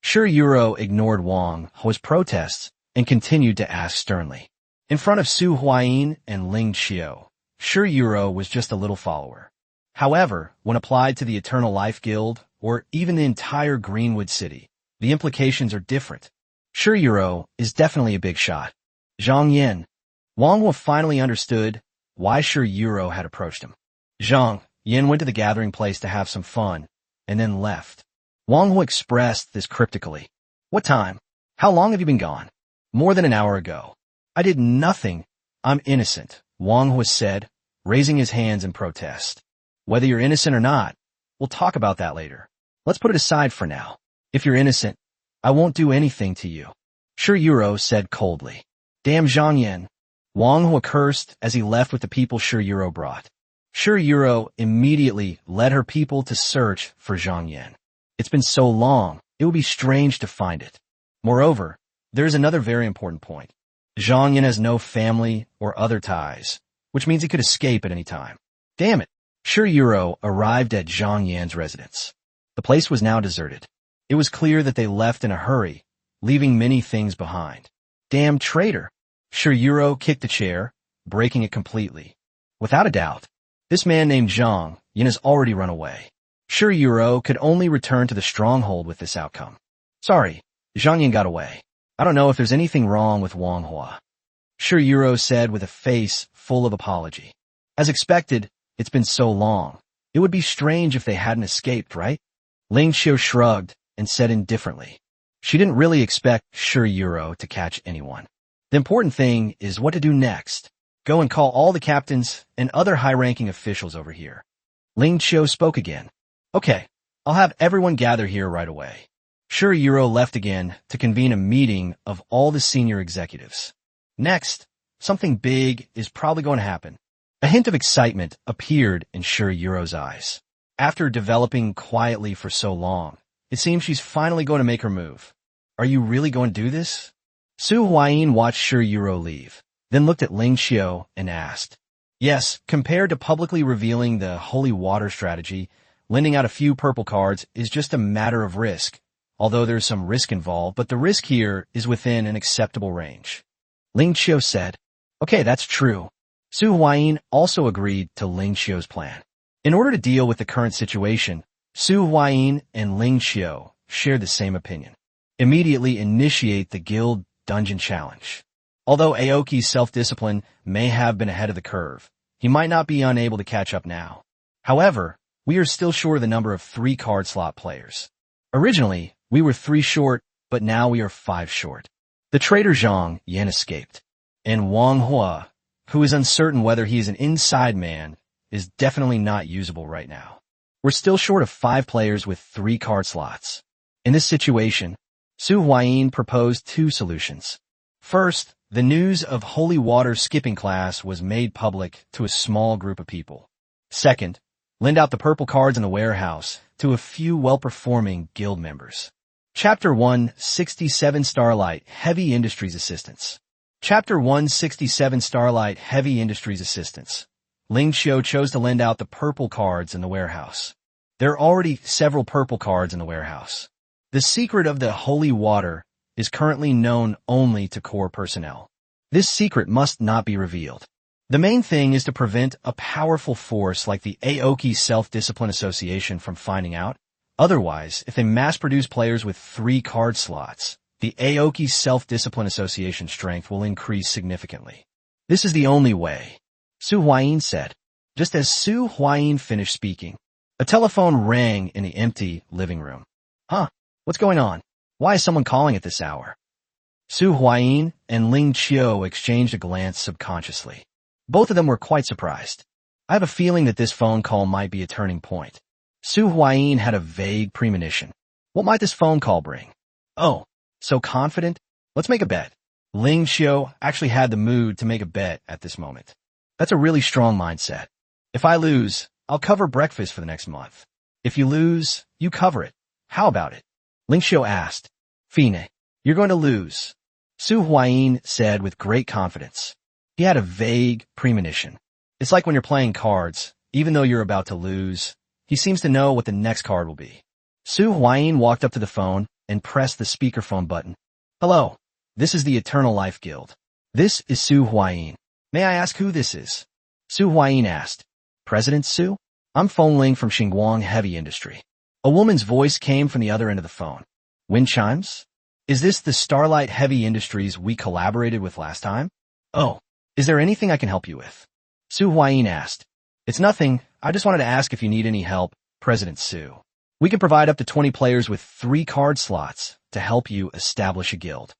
Shirayuro ignored Wang Hua's protests and continued to ask sternly. In front of Su Huayin and Ling Qiu, Shirayuro was just a little follower. However, when applied to the Eternal Life Guild, or even the entire Greenwood City, the implications are different. Shirayuro is definitely a big shot. Zhang Yin. Wang Hua finally understood why Shirayuro had approached him. Zhang Yin went to the gathering place to have some fun, and then left. Wang Hua expressed this cryptically. What time? How long have you been gone? More than an hour ago. I did nothing. I'm innocent, Wang Hua said, raising his hands in protest. Whether you're innocent or not, we'll talk about that later. Let's put it aside for now. If you're innocent, I won't do anything to you. Shirayuro said coldly. Damn Zhang Yin. Wang Hua cursed as he left with the people Shirayuro brought. Shirayuro immediately led her people to search for Zhang Yin. It's been so long, it would be strange to find it. Moreover, there is another very important point. Zhang Yin has no family or other ties, which means he could escape at any time. Damn it! Shirayuro arrived at Zhang Yin's residence. The place was now deserted. It was clear that they left in a hurry, leaving many things behind. Damn traitor! Shirayuro kicked the chair, breaking it completely. Without a doubt, this man named Zhang Yin has already run away. Shirayuro could only return to the stronghold with this outcome. Sorry, Zhang Yin got away. I don't know if there's anything wrong with Wang Hua. Shirayuro said with a face full of apology. As expected, it's been so long. It would be strange if they hadn't escaped, right? Ling Qiu shrugged and said indifferently. She didn't really expect Shirayuro to catch anyone. The important thing is what to do next. Go and call all the captains and other high-ranking officials over here. Ling Qiu spoke again. Okay, I'll have everyone gather here right away. Shirayuro left again to convene a meeting of all the senior executives. Next, something big is probably going to happen. A hint of excitement appeared in Shi Yuro's eyes. After developing quietly for so long, it seems she's finally going to make her move. Are you really going to do this? Su Huayin watched Shi Yuro leave, then looked at Ling Xiao and asked. Yes, compared to publicly revealing the holy water strategy, lending out a few purple cards is just a matter of risk, although there's some risk involved, but the risk here is within an acceptable range. Ling Xiao said. Okay, that's true. Su Huayin also agreed to Ling Xiao's plan. In order to deal with the current situation, Su Huayin and Ling Xiao shared the same opinion. Immediately initiate the guild dungeon challenge. Although Aoki's self-discipline may have been ahead of the curve, he might not be unable to catch up now. However, we are still short of the number of 3 card slot players. Originally, we were 3 short, but now we are 5 short. The traitor Zhang Yan escaped, and Wang Hua, who is uncertain whether he is an inside man, is definitely not usable right now. We're still short of 5 players with 3 card slots. In this situation, Su Huayin proposed 2 solutions. First, the news of Holy Water skipping class was made public to a small group of people. Second, lend out the purple cards in the warehouse to a few well-performing guild members. Chapter 167 Starlight Heavy Industries Assistance. Chapter 167 Starlight Heavy Industries Assistance. Ling Xiao chose to lend out the purple cards in the warehouse. There are already several purple cards in the warehouse. The secret of the holy water is currently known only to core personnel. This secret must not be revealed. The main thing is to prevent a powerful force like the Aoki Self-Discipline Association from finding out. Otherwise, if they mass-produce players with 3 card slots, the Aoki Self-Discipline Association strength will increase significantly. This is the only way, Su Huayin said. Just as Su Huayin finished speaking, a telephone rang in the empty living room. Huh? What's going on? Why is someone calling at this hour? Su Huayin and Ling Xiao exchanged a glance subconsciously. Both of them were quite surprised. I have a feeling that this phone call might be a turning point. Su Huayin had a vague premonition. What might this phone call bring? Oh, so confident? Let's make a bet. Ling Xiao actually had the mood to make a bet at this moment. That's a really strong mindset. If I lose, I'll cover breakfast for the next month. If you lose, you cover it. How about it? Ling Xiao asked. Fine, you're going to lose, Su Huayin said with great confidence. He had a vague premonition. It's like when you're playing cards, even though you're about to lose, he seems to know what the next card will be. Su Huayin walked up to the phone and pressed the speakerphone button. Hello, this is the Eternal Life Guild. This is Su Huayin. May I ask who this is? Su Huayin asked. President Su? I'm Feng Ling from Xinguang Heavy Industry. A woman's voice came from the other end of the phone. Wind chimes? Is this the Starlight Heavy Industries we collaborated with last time? Oh, is there anything I can help you with? Su Huayin asked. It's nothing. I just wanted to ask if you need any help, President Su. We can provide up to 20 players with 3 card slots to help you establish a guild.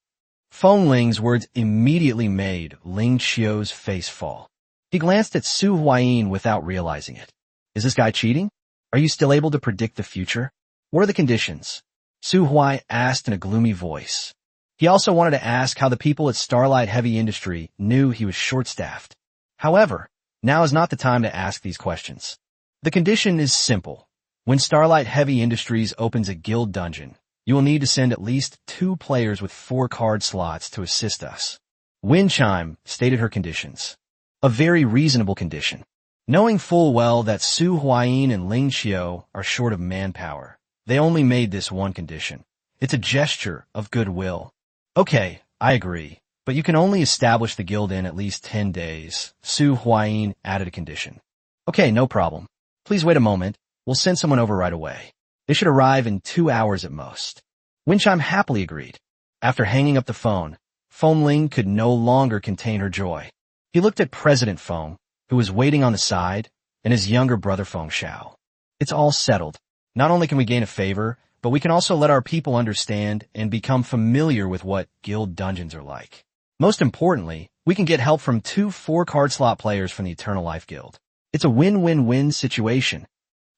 Feng Ling's words immediately made Ling Xiao's face fall. He glanced at Su Huayin without realizing it. Is this guy cheating? Are you still able to predict the future? What are the conditions? Su Huayin asked in a gloomy voice. He also wanted to ask how the people at Starlight Heavy Industry knew he was short-staffed. However, now is not the time to ask these questions. The condition is simple. When Starlight Heavy Industries opens a guild dungeon, you will need to send at least 2 players with 4 card slots to assist us. Wind Chime stated her conditions. A very reasonable condition. Knowing full well that Su Huayin and Ling Xiao are short of manpower, they only made this one condition. It's a gesture of goodwill. Okay, I agree, but you can only establish the guild in at least 10 days, Su Huayin added a condition. Okay, no problem. Please wait a moment. We'll send someone over right away. They should arrive in 2 hours at most. Windchime happily agreed. After hanging up the phone, Feng Ling could no longer contain her joy. He looked at President Feng, who was waiting on the side, and his younger brother Feng Xiao. It's all settled. Not only can we gain a favor, but we can also let our people understand and become familiar with what guild dungeons are like. Most importantly, we can get help from 2 4-card slot players from the Eternal Life Guild. It's a win-win-win situation.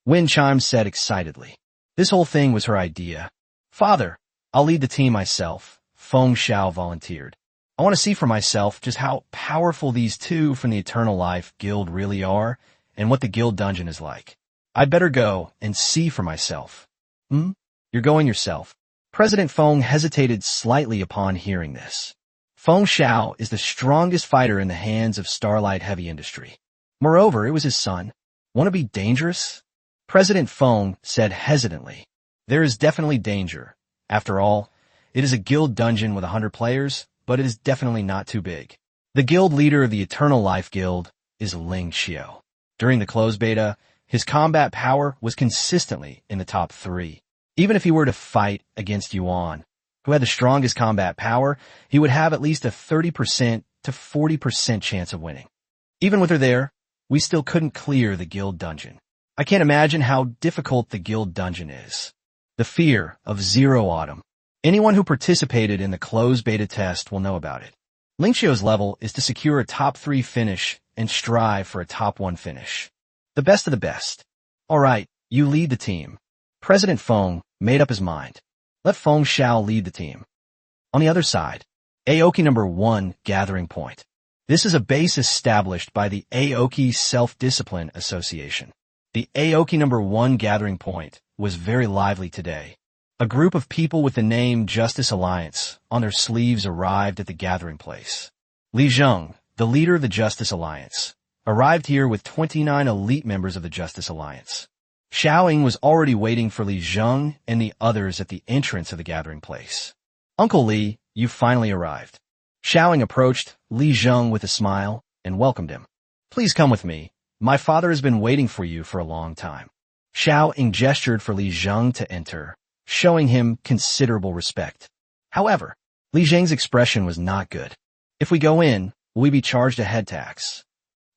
Wind Chime said excitedly. This whole thing was her idea. Father, I'll lead the team myself, Feng Xiao volunteered. I want to see for myself just how powerful these two from the Eternal Life Guild really are and what the guild dungeon is like. I'd better go and see for myself. You're going yourself. President Feng hesitated slightly upon hearing this. Feng Xiao is the strongest fighter in the hands of Starlight Heavy Industry. Moreover, it was his son. Want to be dangerous? President Feng said hesitantly. There is definitely danger. After all, it is a guild dungeon with 100 players, but it is definitely not too big. The guild leader of the Eternal Life Guild is Ling Xiao. During the closed beta, his combat power was consistently in the top 3. Even if he were to fight against Yuan, who had the strongest combat power, he would have at least a 30% to 40% chance of winning. Even with her there, we still couldn't clear the guild dungeon. I can't imagine how difficult the guild dungeon is. The fear of Zero Autumn. Anyone who participated in the closed beta test will know about it. Ling Xiao's level is to secure a top 3 finish and strive for a top 1 finish. The best of the best. Alright, you lead the team. President Feng made up his mind. Let Feng Xiao lead the team. On the other side, Aoki No. 1 Gathering Point. This is a base established by the Aoki Self-Discipline Association. The Aoki No. 1 Gathering Point was very lively today. A group of people with the name Justice Alliance on their sleeves arrived at the gathering place. Li Zheng, the leader of the Justice Alliance, arrived here with 29 elite members of the Justice Alliance. Xiaoying was already waiting for Li Zheng and the others at the entrance of the gathering place. Uncle Li, you finally arrived. Xiaoying approached Li Zheng with a smile and welcomed him. Please come with me. My father has been waiting for you for a long time. Xiaoying gestured for Li Zheng to enter, showing him considerable respect. However, Li Zheng's expression was not good. If we go in, will we be charged a head tax?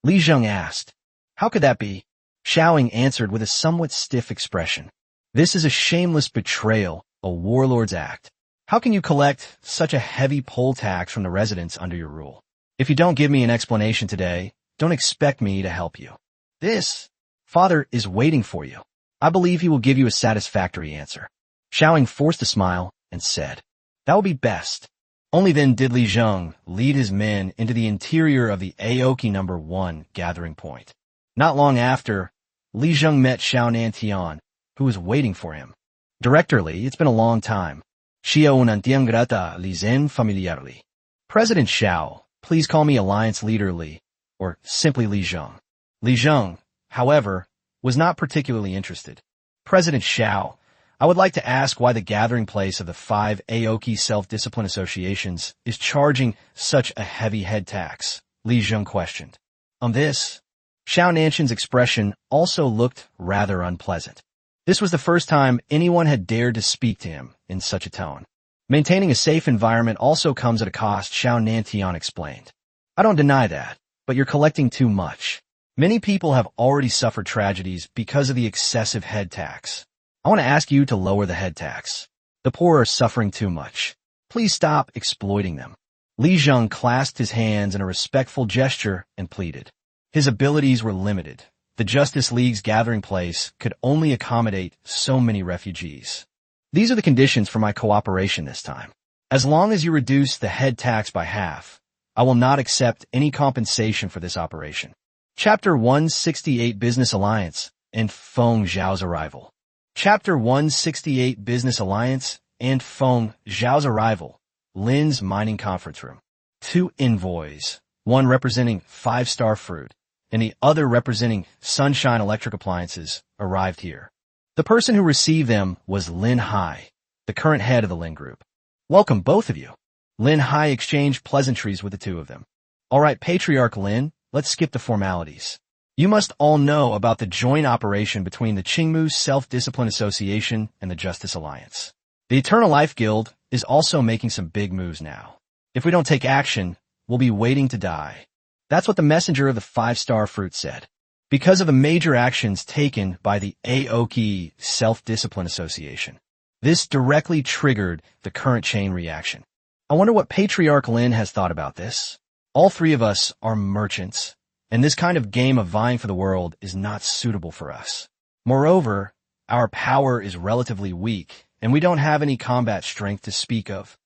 Li Zheng asked. How could that be? Xiaoying answered with a somewhat stiff expression. This is a shameless betrayal, a warlord's act. How can you collect such a heavy poll tax from the residents under your rule? If you don't give me an explanation today, don't expect me to help you. This, father, is waiting for you. I believe he will give you a satisfactory answer. Xiaoying forced a smile and said, that will be best. Only then did Li Zheng lead his men into the interior of the Aoki No. 1 Gathering Point. Not long after, Li Zheng met Xiao Nantian, who was waiting for him. Director Li, it's been a long time. Xiao unantian grata Li Zhen familiarly. President Xiao, please call me Alliance Leader Li, or simply Li Zheng. Li Zheng, however, was not particularly interested. President Xiao, I would like to ask why the gathering place of the 5 Aoki Self-Discipline Associations is charging such a heavy head tax, Li Zheng questioned. On this, Xiao Nantian's expression also looked rather unpleasant. This was the first time anyone had dared to speak to him in such a tone. Maintaining a safe environment also comes at a cost, Xiao Nantian explained. I don't deny that, but you're collecting too much. Many people have already suffered tragedies because of the excessive head tax. I want to ask you to lower the head tax. The poor are suffering too much. Please stop exploiting them. Li Zheng clasped his hands in a respectful gesture and pleaded. His abilities were limited. The Justice League's gathering place could only accommodate so many refugees. These are the conditions for my cooperation this time. As long as you reduce the head tax by half, I will not accept any compensation for this operation. Chapter 168 Business Alliance and Feng Zhao's Arrival. Chapter 168 Business Alliance and Feng Zhao's Arrival. Lin's Mining Conference Room. 2 envoys, one representing 5-Star Fruit, and the other representing Sunshine Electric Appliances, arrived here. The person who received them was Lin Hai, the current head of the Lin Group. Welcome, both of you. Lin Hai exchanged pleasantries with the two of them. All right, Patriarch Lin, let's skip the formalities. You must all know about the joint operation between the Qingmu Self-Discipline Association and the Justice Alliance. The Eternal Life Guild is also making some big moves now. If we don't take action, we'll be waiting to die. That's what the messenger of the 5-Star Fruit said. Because of the major actions taken by the Aoki Self-Discipline Association, this directly triggered the current chain reaction. I wonder what Patriarch Lin has thought about this. All 3 of us are merchants, and this kind of game of vying for the world is not suitable for us. Moreover, our power is relatively weak, and we don't have any combat strength to speak of.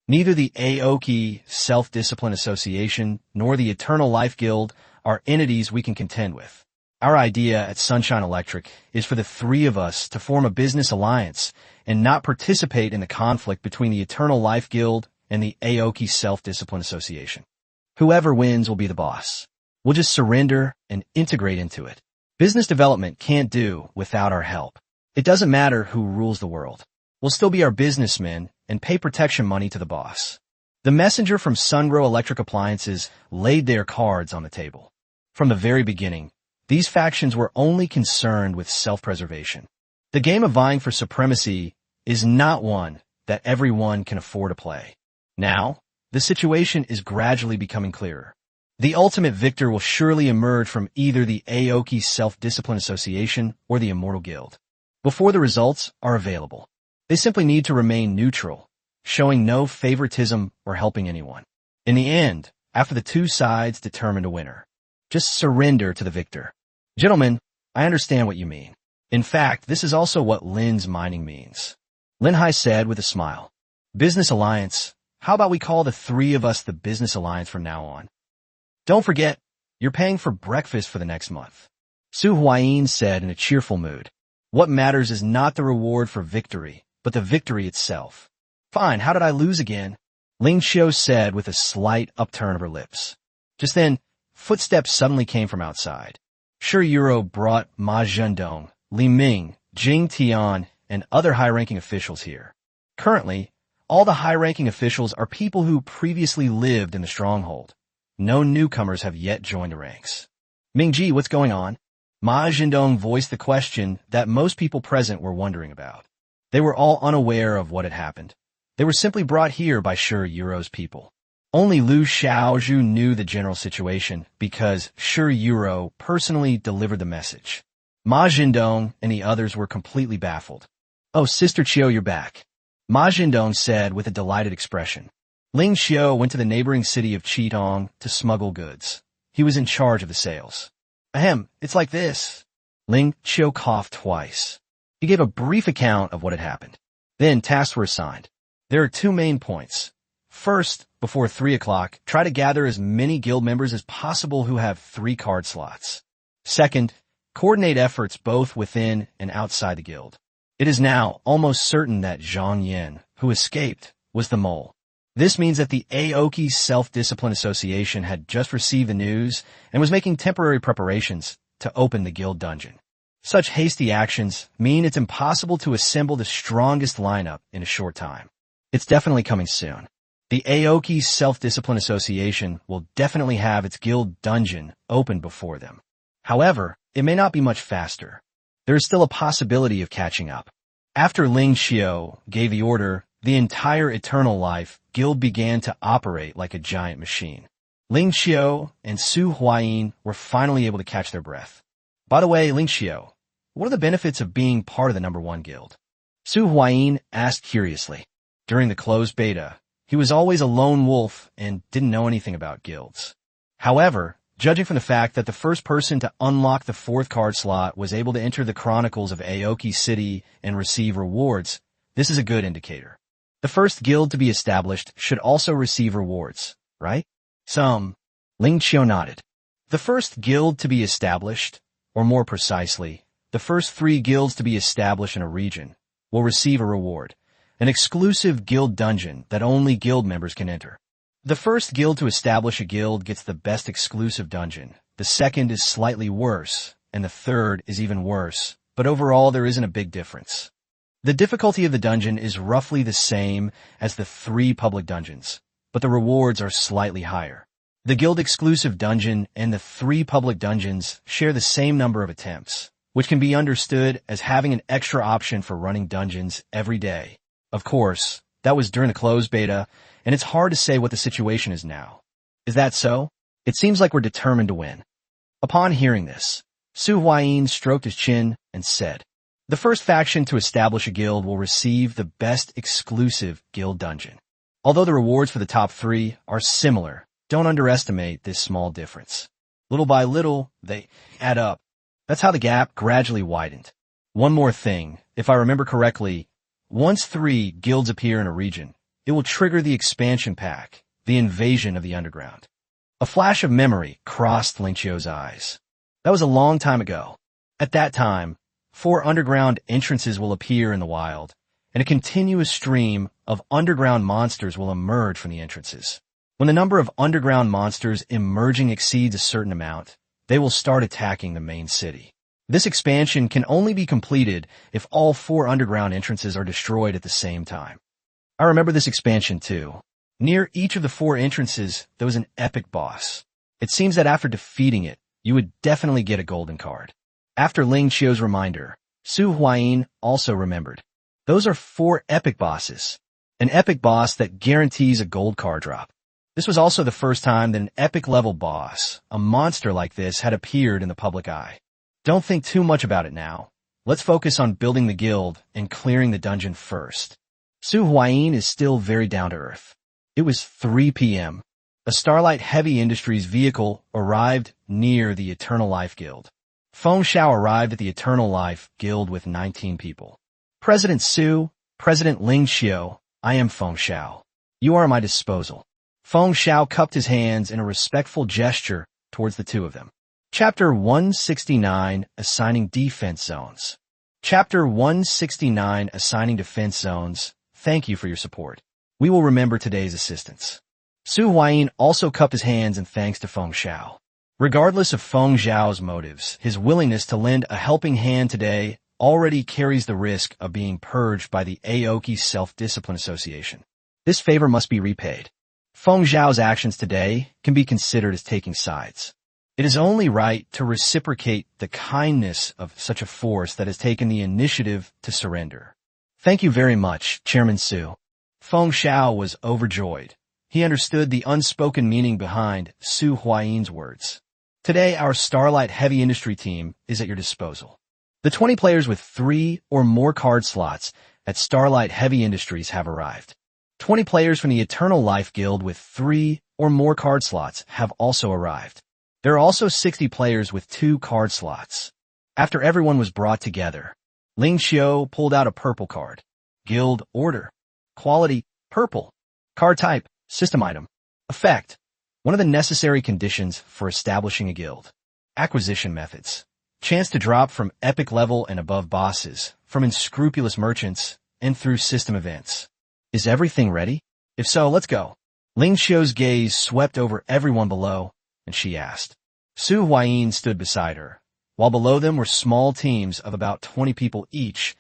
Neither the Aoki Self-Discipline Association nor the Eternal Life Guild are entities we can contend with. Our idea at Sunshine Electric is for the three of us to form a business alliance and not participate in the conflict between the Eternal Life Guild and the Aoki Self-Discipline Association. Whoever wins will be the boss. We'll just surrender and integrate into it. Business development can't do without our help. It doesn't matter who rules the world. We'll still be our businessmen and pay protection money to the boss. The messenger from Sungrow Electric Appliances laid their cards on the table. From the very beginning, these factions were only concerned with self-preservation. The game of vying for supremacy is not one that everyone can afford to play. Now, the situation is gradually becoming clearer. The ultimate victor will surely emerge from either the Aoki Self-Discipline Association or the Immortal Guild. Before the results are available, they simply need to remain neutral, showing no favoritism or helping anyone. In the end, after the two sides determine a winner, just surrender to the victor. Gentlemen, I understand what you mean. In fact, this is also what Lin's mining means. Lin Hai said with a smile. Business alliance. How about we call the three of us the business alliance from now on? Don't forget, you're paying for breakfast for the next month. Su Huayin said in a cheerful mood. What matters is not the reward for victory, but the victory itself. Fine, how did I lose again? Ling Xiu said with a slight upturn of her lips. Just then, footsteps suddenly came from outside. Shi Yuro brought Ma Zhendong, Li Ming, Jing Tian, and other high-ranking officials here. Currently, all the high-ranking officials are people who previously lived in the stronghold. No newcomers have yet joined the ranks. Mingji, what's going on? Ma Zhendong voiced the question that most people present were wondering about. They were all unaware of what had happened. They were simply brought here by Shi Yuro's people. Only Lu Xiaozhu knew the general situation because Shi Yuro personally delivered the message. Ma Zhendong and the others were completely baffled. Oh, Sister Qiu, you're back. Ma Zhendong said with a delighted expression. Ling Xiu went to the neighboring city of Qitong to smuggle goods. He was in charge of the sales. Ahem, it's like this. Ling Xiu coughed twice. He gave a brief account of what had happened. Then tasks were assigned. There are two main points. First, before 3 o'clock, try to gather as many guild members as possible who have 3 card slots. Second, coordinate efforts both within and outside the guild. It is now almost certain that Zhang Yin, who escaped, was the mole. This means that the Aoki Self-Discipline Association had just received the news and was making temporary preparations to open the guild dungeon. Such hasty actions mean it's impossible to assemble the strongest lineup in a short time. It's definitely coming soon. The Aoki Self-Discipline Association will definitely have its guild dungeon open before them. However, it may not be much faster. There is still a possibility of catching up. After Ling Xiu gave the order, the entire Eternal Life Guild began to operate like a giant machine. Ling Xiu and Su Huayin were finally able to catch their breath. By the way, Ling Xiu, what are the benefits of being part of the #1 guild? Su Huayin asked curiously. During the closed beta, he was always a lone wolf and didn't know anything about guilds. However, judging from the fact that the first person to unlock the 4th card slot was able to enter the Chronicles of Aoki City and receive rewards, this is a good indicator. The first guild to be established should also receive rewards, right? Ling Xiu nodded. The first guild to be established, or more precisely, the first 3 guilds to be established in a region, will receive a reward, an exclusive guild dungeon that only guild members can enter. The first guild to establish a guild gets the best exclusive dungeon. The second is slightly worse, and the third is even worse, but overall there isn't a big difference. The difficulty of the dungeon is roughly the same as the 3 public dungeons, but the rewards are slightly higher. The guild exclusive dungeon and the 3 public dungeons share the same number of attempts, which can be understood as having an extra option for running dungeons every day. Of course, that was during the closed beta, and it's hard to say what the situation is now. Is that so? It seems like we're determined to win. Upon hearing this, Su Huayin stroked his chin and said, the first faction to establish a guild will receive the best exclusive guild dungeon. Although the rewards for the top 3 are similar, don't underestimate this small difference. Little by little, they add up. That's how the gap gradually widened. One more thing, if I remember correctly, once 3 guilds appear in a region, it will trigger the expansion pack, the invasion of the underground. A flash of memory crossed Ling Qiu's eyes. That was a long time ago. At that time, 4 underground entrances will appear in the wild, and a continuous stream of underground monsters will emerge from the entrances. When the number of underground monsters emerging exceeds a certain amount, they will start attacking the main city. This expansion can only be completed if all 4 underground entrances are destroyed at the same time. I remember this expansion too. Near each of the 4 entrances, there was an epic boss. It seems that after defeating it, you would definitely get a golden card. After Ling Qiu's reminder, Su Huayin also remembered. Those are 4 epic bosses. An epic boss that guarantees a gold card drop. This was also the first time that an epic level boss, a monster like this, had appeared in the public eye. Don't think too much about it now. Let's focus on building the guild and clearing the dungeon first. Su Huayin is still very down to earth. It was 3 p.m. A Starlight Heavy Industries vehicle arrived near the Eternal Life Guild. Feng Xiao arrived at the Eternal Life Guild with 19 people. President Su, President Ling Qiu, I am Feng Xiao. You are at my disposal. Feng Xiao cupped his hands in a respectful gesture towards the two of them. Chapter 169, Assigning Defense Zones. Chapter 169, Assigning Defense Zones. Thank you for your support. We will remember today's assistance. Su Huayin also cupped his hands in thanks to Feng Xiao. Regardless of Feng Xiao's motives, his willingness to lend a helping hand today already carries the risk of being purged by the Aoki Self-Discipline Association. This favor must be repaid. Feng Xiao's actions today can be considered as taking sides. It is only right to reciprocate the kindness of such a force that has taken the initiative to surrender. Thank you very much, Chairman Su. Feng Xiao was overjoyed. He understood the unspoken meaning behind Su Huayin's words. Today, our Starlight Heavy Industry team is at your disposal. The 20 players with 3 or more card slots at Starlight Heavy Industries have arrived. 20 players from the Eternal Life Guild with 3 or more card slots have also arrived. There are also 60 players with 2 card slots. After everyone was brought together, Ling Qiu pulled out a purple card. Guild Order. Quality, purple. Card type, system item. Effect, one of the necessary conditions for establishing a guild. Acquisition methods. Chance to drop from epic level and above bosses, from unscrupulous merchants, and through system events. Is everything ready? If so, let's go. Ling Qiu's gaze swept over everyone below, and she asked. Su Huayin stood beside her, while below them were small teams of about 20 people each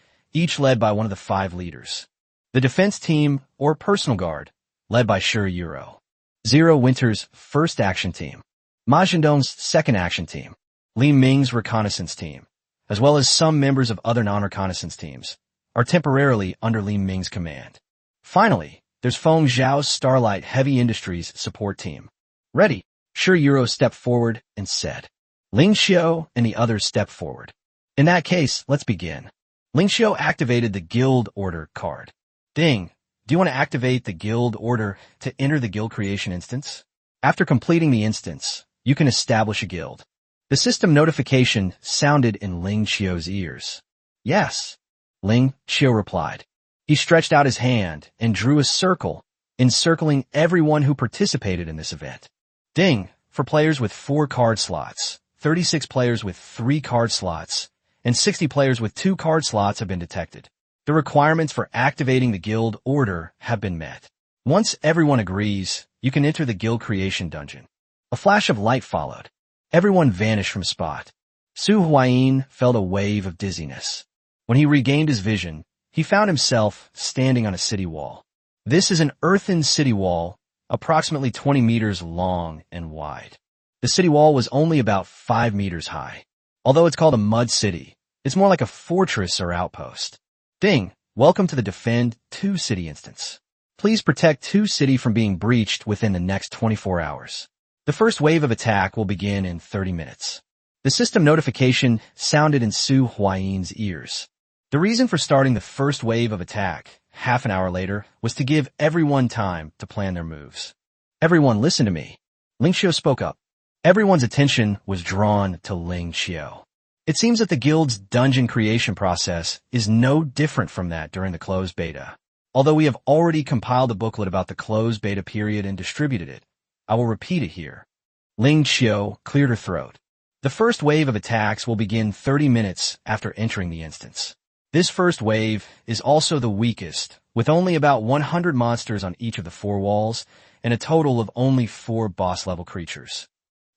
led by one of the 5 leaders. The defense team, or personal guard, led by Shi Yuro. Zero Winter's first action team. Ma Zhendong's second action team. Li Ming's reconnaissance team, as well as some members of other non-reconnaissance teams, are temporarily under Li Ming's command. Finally, there's Feng Xiao's Starlight Heavy Industries support team. Ready, Shi Yuro stepped forward and said. Ling Qiu and the others stepped forward. In that case, let's begin. Ling Qiu activated the Guild Order card. Ding, do you want to activate the Guild Order to enter the guild creation instance? After completing the instance, you can establish a guild. The system notification sounded in Ling Qiu's ears. Yes, Ling Qiu replied. He stretched out his hand and drew a circle, encircling everyone who participated in this event. Ding, for players with 4 card slots, 36 players with 3 card slots, and 60 players with 2 card slots have been detected. The requirements for activating the guild order have been met. Once everyone agrees, you can enter the guild creation dungeon. A flash of light followed. Everyone vanished from spot. Su Huayin felt a wave of dizziness. When he regained his vision, he found himself standing on a city wall. This is an earthen city wall, approximately 20 meters long and wide. The city wall was only about 5 meters high. Although it's called a mud city, it's more like a fortress or outpost. Ding, welcome to the Defend 2 City instance. Please protect 2 City from being breached within the next 24 hours. The first wave of attack will begin in 30 minutes. The system notification sounded in Su Huayin's ears. The reason for starting the first wave of attack, half an hour later, was to give everyone time to plan their moves. Everyone listen to me. Ling Qiu spoke up. Everyone's attention was drawn to Ling Qiu. It seems that the guild's dungeon creation process is no different from that during the closed beta. Although we have already compiled a booklet about the closed beta period and distributed it, I will repeat it here. Ling Qiu cleared her throat. The first wave of attacks will begin 30 minutes after entering the instance. This first wave is also the weakest, with only about 100 monsters on each of the 4 walls and a total of only 4 boss-level creatures.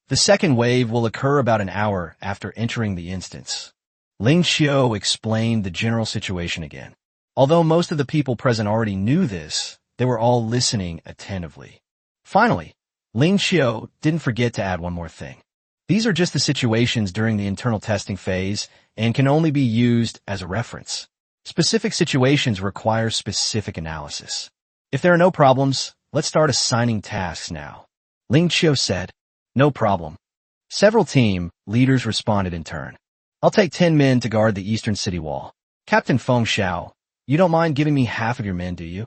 The second wave will occur about an hour after entering the instance. Ling Qiu explained the general situation again. Although most of the people present already knew this, they were all listening attentively. Finally, Ling Qiu didn't forget to add one more thing. These are just the situations during the internal testing phase and can only be used as a reference. Specific situations require specific analysis. If there are no problems, let's start assigning tasks now. Ling Qiu said, "No problem." Several team leaders responded in turn. "I'll take 10 men to guard the eastern city wall. Captain Feng Xiao, you don't mind giving me half of your men, do you?"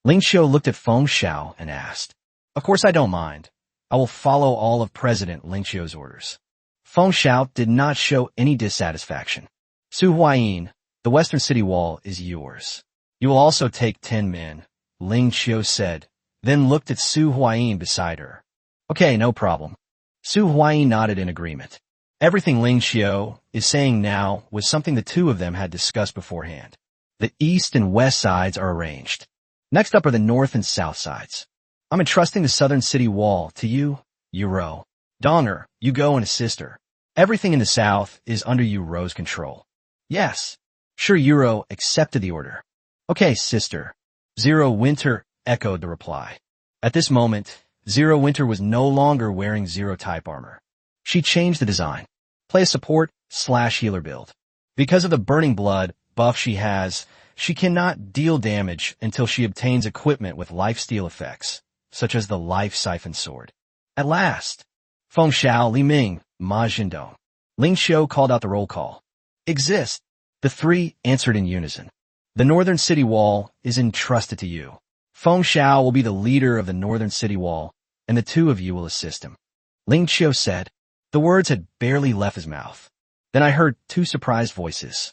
Ling Qiu looked at Feng Xiao and asked, "Of course I don't mind. I will follow all of President Ling Qiu's orders." Feng Xiao did not show any dissatisfaction. "Su Huayin, the western city wall is yours. You will also take 10 men, Ling Qiu said, then looked at Su Huayin beside her. "Okay, no problem." Su Huayin nodded in agreement. Everything Ling Qiu is saying now was something the two of them had discussed beforehand. The east and west sides are arranged. Next up are the north and south sides. I'm entrusting the southern city wall to you, Yu Rou. Donger, you go and assist her. Everything in the south is under Yu Rou's control. Yes. Sure, Yu Rou accepted the order. Okay, sister. Zero Winter echoed the reply. At this moment, Zero Winter was no longer wearing Zero-type armor. She changed the design. Play a support/healer build. Because of the burning blood buff she has, she cannot deal damage until she obtains equipment with lifesteal effects, such as the Life Siphon Sword. At last, Feng Xiao, Li Ming, Ma Jindong. Ling Qiu called out the roll call. Exist. The three answered in unison. The northern city wall is entrusted to you. Feng Xiao will be the leader of the northern city wall, and the two of you will assist him. Ling Qiu said. The words had barely left his mouth. Then I heard two surprised voices.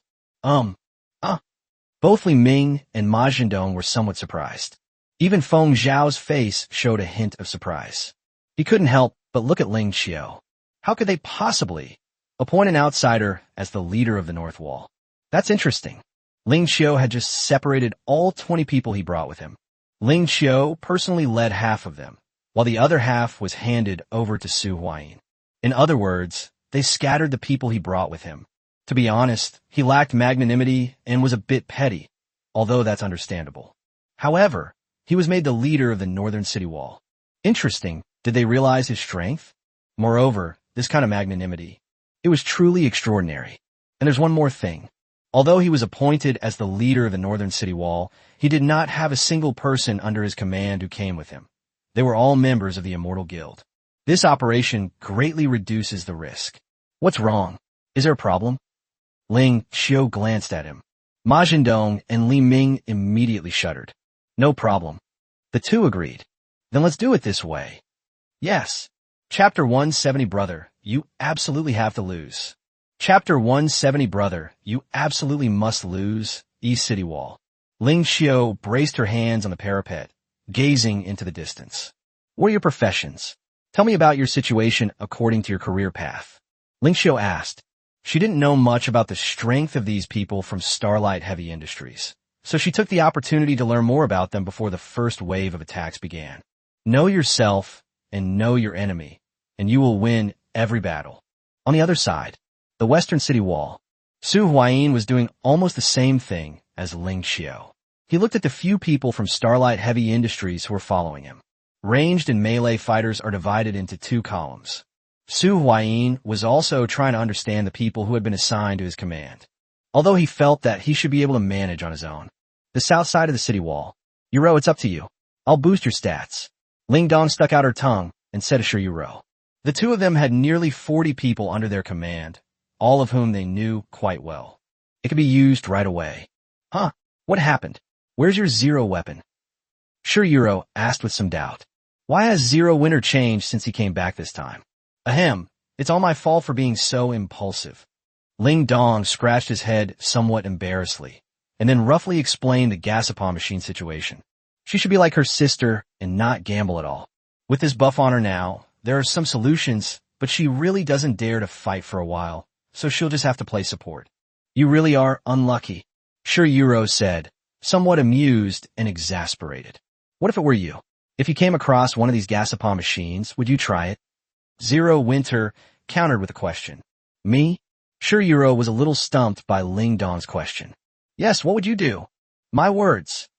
Both Li Ming and Ma Jindong were somewhat surprised. Even Feng Xiao's face showed a hint of surprise. He couldn't help but look at Ling Qiu. How could they possibly appoint an outsider as the leader of the North Wall? That's interesting. Ling Qiu had just separated all 20 people he brought with him. Ling Qiu personally led half of them, while the other half was handed over to Su Huayin. In other words, they scattered the people he brought with him. To be honest, he lacked magnanimity and was a bit petty, although that's understandable. However, he was made the leader of the northern city wall. Interesting, did they realize his strength? Moreover, this kind of magnanimity, it was truly extraordinary. And there's one more thing. Although he was appointed as the leader of the northern city wall, he did not have a single person under his command who came with him. They were all members of the Immortal Guild. This operation greatly reduces the risk. What's wrong? Is there a problem? Ling Qiu glanced at him. Ma Jindong and Li Ming immediately shuddered. No problem. The two agreed. Then let's do it this way. Yes. Chapter 170 Brother, you absolutely have to lose. Chapter 170 Brother, you absolutely must lose, East City Wall. Ling Qiu braced her hands on the parapet, gazing into the distance. What are your professions? Tell me about your situation according to your career path. Ling Qiu asked. She didn't know much about the strength of these people from Starlight Heavy Industries, so she took the opportunity to learn more about them before the first wave of attacks began. Know yourself and know your enemy, and you will win every battle. On the other side, the Western City Wall, Su Huayin was doing almost the same thing as Ling Qiu. He looked at the few people from Starlight Heavy Industries who were following him. Ranged and melee fighters are divided into two columns. Su Huayin was also trying to understand the people who had been assigned to his command, although he felt that he should be able to manage on his own. The south side of the city wall. Yu Rou, it's up to you. I'll boost your stats. Ling Dong stuck out her tongue and said assure Yu Rou. The two of them had nearly 40 people under their command, all of whom they knew quite well. It could be used right away. Huh? What happened? Where's your Zero weapon? Sure, Yu Rou asked with some doubt. Why has Zero Winter changed since he came back this time? Ahem, it's all my fault for being so impulsive. Ling Dong scratched his head somewhat embarrassedly, and then roughly explained the Gazapon machine situation. She should be like her sister and not gamble at all. With this buff on her now, there are some solutions, but she really doesn't dare to fight for a while, so she'll just have to play support. You really are unlucky, Shirayuro said, somewhat amused and exasperated. What if it were you? If you came across one of these Gazapon machines, would you try it? Zero Winter countered with a question. Me? Shirayuro was a little stumped by Ling Dong's question. Yes, what would you do? My words.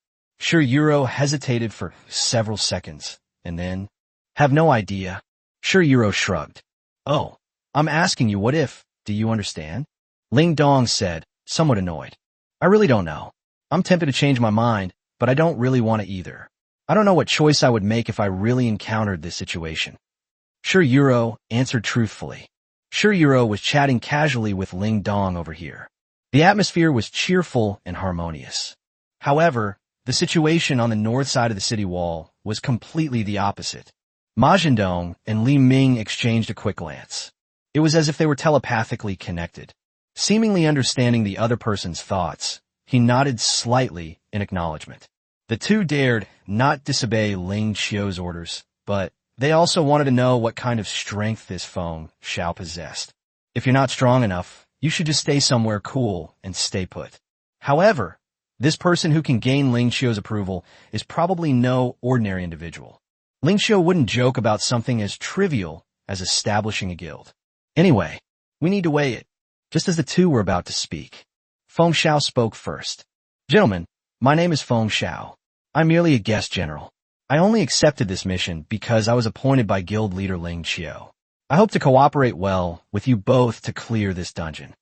Shirayuro hesitated for several seconds, and then, have no idea. Shirayuro shrugged. Oh, I'm asking you what if, do you understand? Ling Dong said, somewhat annoyed. I really don't know. I'm tempted to change my mind, but I don't really want to either. I don't know what choice I would make if I really encountered this situation. Shirayuro answered truthfully. Shirayuro was chatting casually with Ling Dong over here. The atmosphere was cheerful and harmonious. However, the situation on the north side of the city wall was completely the opposite. Ma Zhendong and Li Ming exchanged a quick glance. It was as if they were telepathically connected. Seemingly understanding the other person's thoughts, he nodded slightly in acknowledgement. The two dared not disobey Ling Qiu's orders, but they also wanted to know what kind of strength this Feng Xiao possessed. If you're not strong enough, you should just stay somewhere cool and stay put. However, this person who can gain Ling Qiu's approval is probably no ordinary individual. Ling Qiu wouldn't joke about something as trivial as establishing a guild. Anyway, we need to weigh it. Just as the two were about to speak, Feng Xiao spoke first. Gentlemen, my name is Feng Xiao. I'm merely a guest general. I only accepted this mission because I was appointed by guild leader Ling Qiu. I hope to cooperate well with you both to clear this dungeon.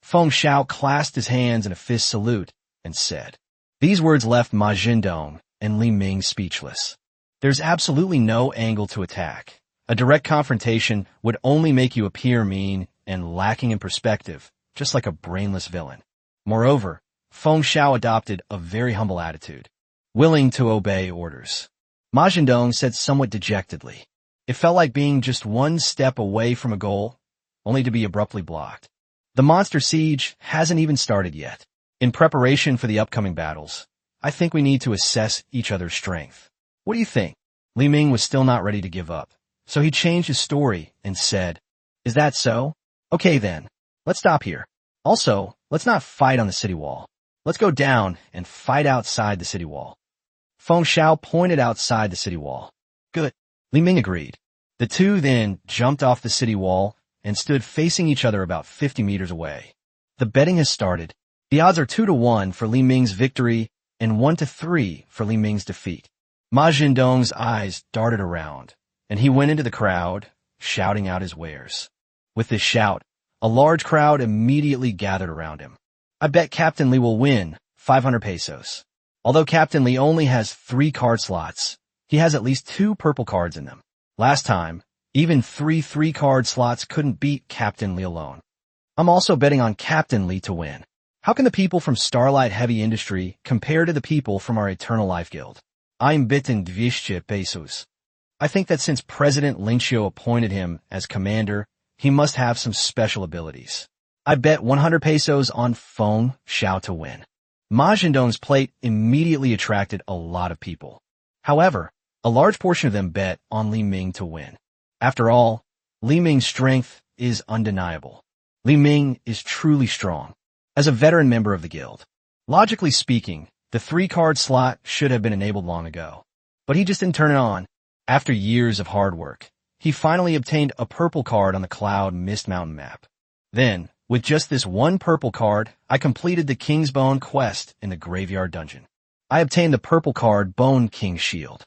Feng Xiao clasped his hands in a fist salute and said. These words left Ma Zhendong and Li Ming speechless. There's absolutely no angle to attack. A direct confrontation would only make you appear mean and lacking in perspective, just like a brainless villain. Moreover, Feng Xiao adopted a very humble attitude, willing to obey orders. Ma Zhendong said somewhat dejectedly. It felt like being just one step away from a goal, only to be abruptly blocked. The monster siege hasn't even started yet. In preparation for the upcoming battles, I think we need to assess each other's strength. What do you think? Li Ming was still not ready to give up, so he changed his story and said, Is that so? Okay then, let's stop here. Also, let's not fight on the city wall. Let's go down and fight outside the city wall. Feng Xiao pointed outside the city wall. Good. Li Ming agreed. The two then jumped off the city wall and stood facing each other about 50 meters away. The betting has started. The odds are 2-1 for Li Ming's victory and 1-3 for Li Ming's defeat. Ma Zhendong's eyes darted around, and he went into the crowd, shouting out his wares. With this shout, a large crowd immediately gathered around him. I bet Captain Li will win, 500 pesos. Although Captain Li only has 3 card slots, he has at least 2 purple cards in them. Last time, even 3 card slots couldn't beat Captain Li alone. I'm also betting on Captain Li to win. How can the people from Starlight Heavy Industry compare to the people from our Eternal Life Guild? I'm betting 200 pesos. I think that since President Ling Qiu appointed him as commander, he must have some special abilities. I bet 100 pesos on Feng Xiao to win. Ma Zhendong's plate immediately attracted a lot of people. However, a large portion of them bet on Li Ming to win. After all, Li Ming's strength is undeniable. Li Ming is truly strong. As a veteran member of the guild, logically speaking, the 3-card slot should have been enabled long ago. But he just didn't turn it on. After years of hard work, he finally obtained a purple card on the Cloud Mist Mountain map. Then, with just this one purple card, I completed the King's Bone quest in the Graveyard Dungeon. I obtained the purple card Bone King Shield.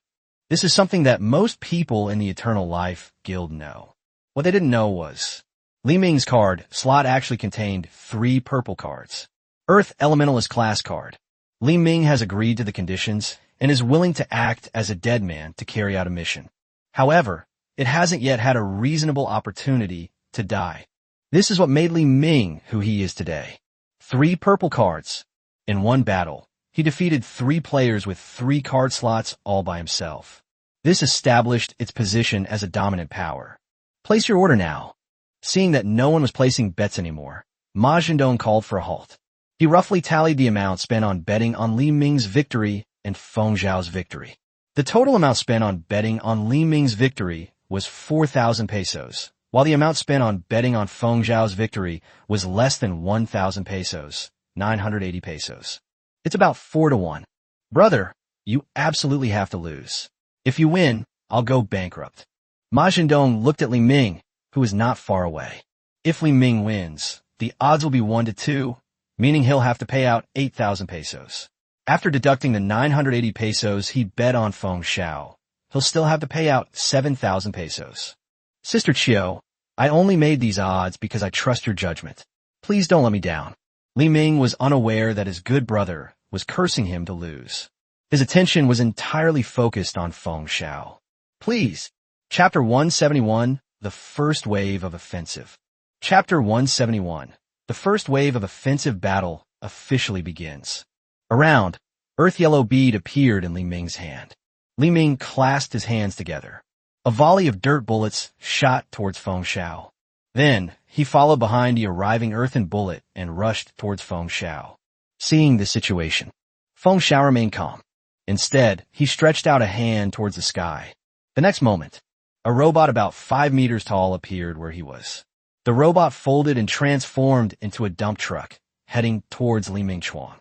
This is something that most people in the Eternal Life Guild know. What they didn't know was, Li Ming's card slot actually contained 3 purple cards. Earth Elementalist class card. Li Ming has agreed to the conditions and is willing to act as a dead man to carry out a mission. However, it hasn't yet had a reasonable opportunity to die. This is what made Li Ming who he is today. 3 purple cards. In one battle, he defeated 3 players with 3 card slots all by himself. This established its position as a dominant power. Place your order now. Seeing that no one was placing bets anymore, Ma Zhendong called for a halt. He roughly tallied the amount spent on betting on Li Ming's victory and Feng Zhao's victory. The total amount spent on betting on Li Ming's victory was 4,000 pesos, while the amount spent on betting on Feng Zhao's victory was less than 1,000 pesos, 980 pesos. It's about 4 to 1. Brother, you absolutely have to lose. If you win, I'll go bankrupt. Ma Zhendong looked at Li Ming, who was not far away. If Li Ming wins, the odds will be 1 to 2, meaning he'll have to pay out 8,000 pesos. After deducting the 980 pesos he bet on Feng Zhao, he'll still have to pay out 7,000 pesos. Sister Chiu, I only made these odds because I trust your judgment. Please don't let me down. Li Ming was unaware that his good brother was cursing him to lose. His attention was entirely focused on Feng Zhao. Please. Chapter 171, The First Wave of Offensive. Chapter 171. The first wave of offensive battle officially begins. Around, Earth Yellow Bead appeared in Li Ming's hand. Li Ming clasped his hands together. A volley of dirt bullets shot towards Feng Zhao. Then, he followed behind the arriving earthen bullet and rushed towards Feng Zhao. Seeing the situation, Feng Zhao remained calm. Instead, he stretched out a hand towards the sky. The next moment, a robot about 5 meters tall appeared where he was. The robot folded and transformed into a dump truck, heading towards Li Mingchuan.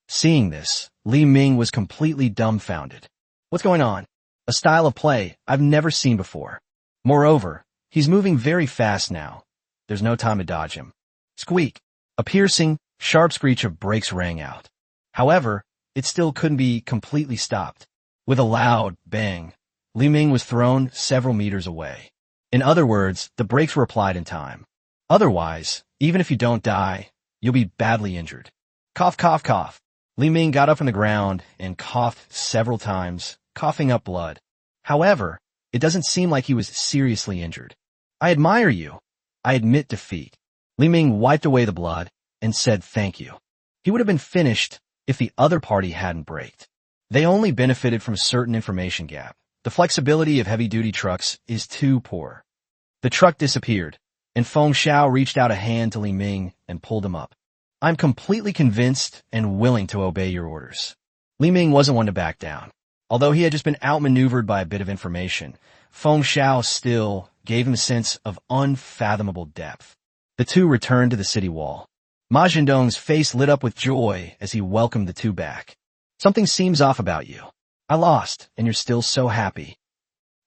Seeing this, Li Ming was completely dumbfounded. What's going on? A style of play I've never seen before. Moreover, he's moving very fast now. There's no time to dodge him. Squeak! A piercing, sharp screech of brakes rang out. However, it still couldn't be completely stopped. With a loud bang, Li Ming was thrown several meters away. In other words, the brakes were applied in time. Otherwise, even if you don't die, you'll be badly injured. Cough, cough, cough. Li Ming got up from the ground and coughed several times, coughing up blood. However, it doesn't seem like he was seriously injured. I admire you. I admit defeat. Li Ming wiped away the blood and said thank you. He would have been finished if the other party hadn't braked. They only benefited from a certain information gap. The flexibility of heavy-duty trucks is too poor. The truck disappeared, and Feng Zhao reached out a hand to Li Ming and pulled him up. I'm completely convinced and willing to obey your orders. Li Ming wasn't one to back down. Although he had just been outmaneuvered by a bit of information, Feng Zhao still gave him a sense of unfathomable depth. The two returned to the city wall. Ma Zhendong's face lit up with joy as he welcomed the two back. Something seems off about you. I lost, and you're still so happy.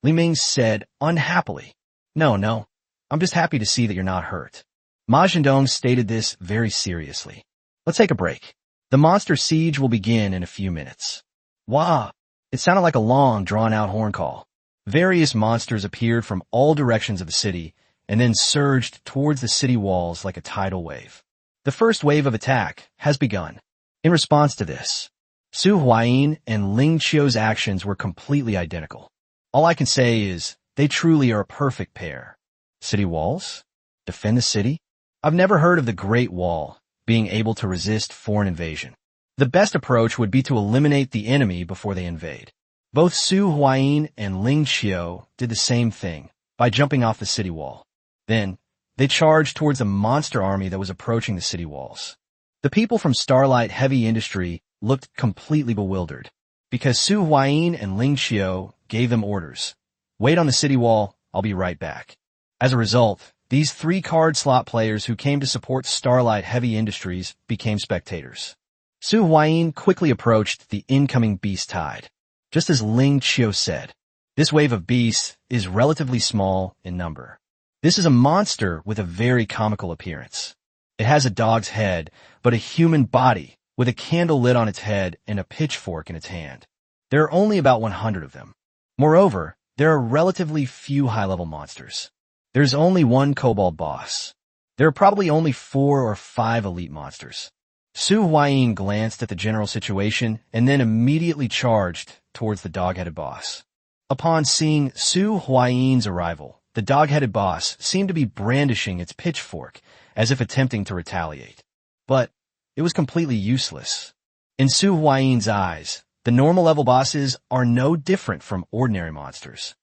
Li Ming said unhappily. No, I'm just happy to see that you're not hurt. Ma Zhendong stated this very seriously. Let's take a break. The monster siege will begin in a few minutes. Wah! It sounded like a long, drawn-out horn call. Various monsters appeared from all directions of the city and then surged towards the city walls like a tidal wave. The first wave of attack has begun. In response to this, Su Huayin and Ling Qiu's actions were completely identical. All I can say is, they truly are a perfect pair. City walls? Defend the city? I've never heard of the Great Wall being able to resist foreign invasion. The best approach would be to eliminate the enemy before they invade. Both Su Huayin and Ling Qiu did the same thing by jumping off the city wall. Then, they charged towards a monster army that was approaching the city walls. The people from Starlight Heavy Industry looked completely bewildered, because Su Huayin and Ling Qiu gave them orders. Wait on the city wall, I'll be right back. As a result, these 3 card slot players who came to support Starlight Heavy Industries became spectators. Su Huayin quickly approached the incoming beast tide. Just as Ling Qiu said, this wave of beasts is relatively small in number. This is a monster with a very comical appearance. It has a dog's head, but a human body, with a candle lit on its head and a pitchfork in its hand. There are only about 100 of them. Moreover, there are relatively few high-level monsters. There's only 1 kobold boss. There are probably only 4 or 5 elite monsters. Su Huayin glanced at the general situation and then immediately charged towards the dog-headed boss. Upon seeing Su Huayin's arrival, the dog-headed boss seemed to be brandishing its pitchfork as if attempting to retaliate. But it was completely useless. In Su Huayin's eyes, the normal level bosses are no different from ordinary monsters.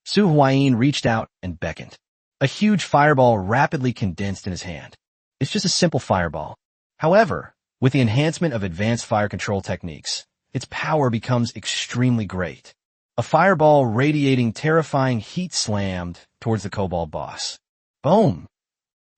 Su Huayin reached out and beckoned. A huge fireball rapidly condensed in his hand. It's just a simple fireball. However, with the enhancement of advanced fire control techniques, its power becomes extremely great. A fireball radiating terrifying heat slammed towards the Kobold boss. Boom!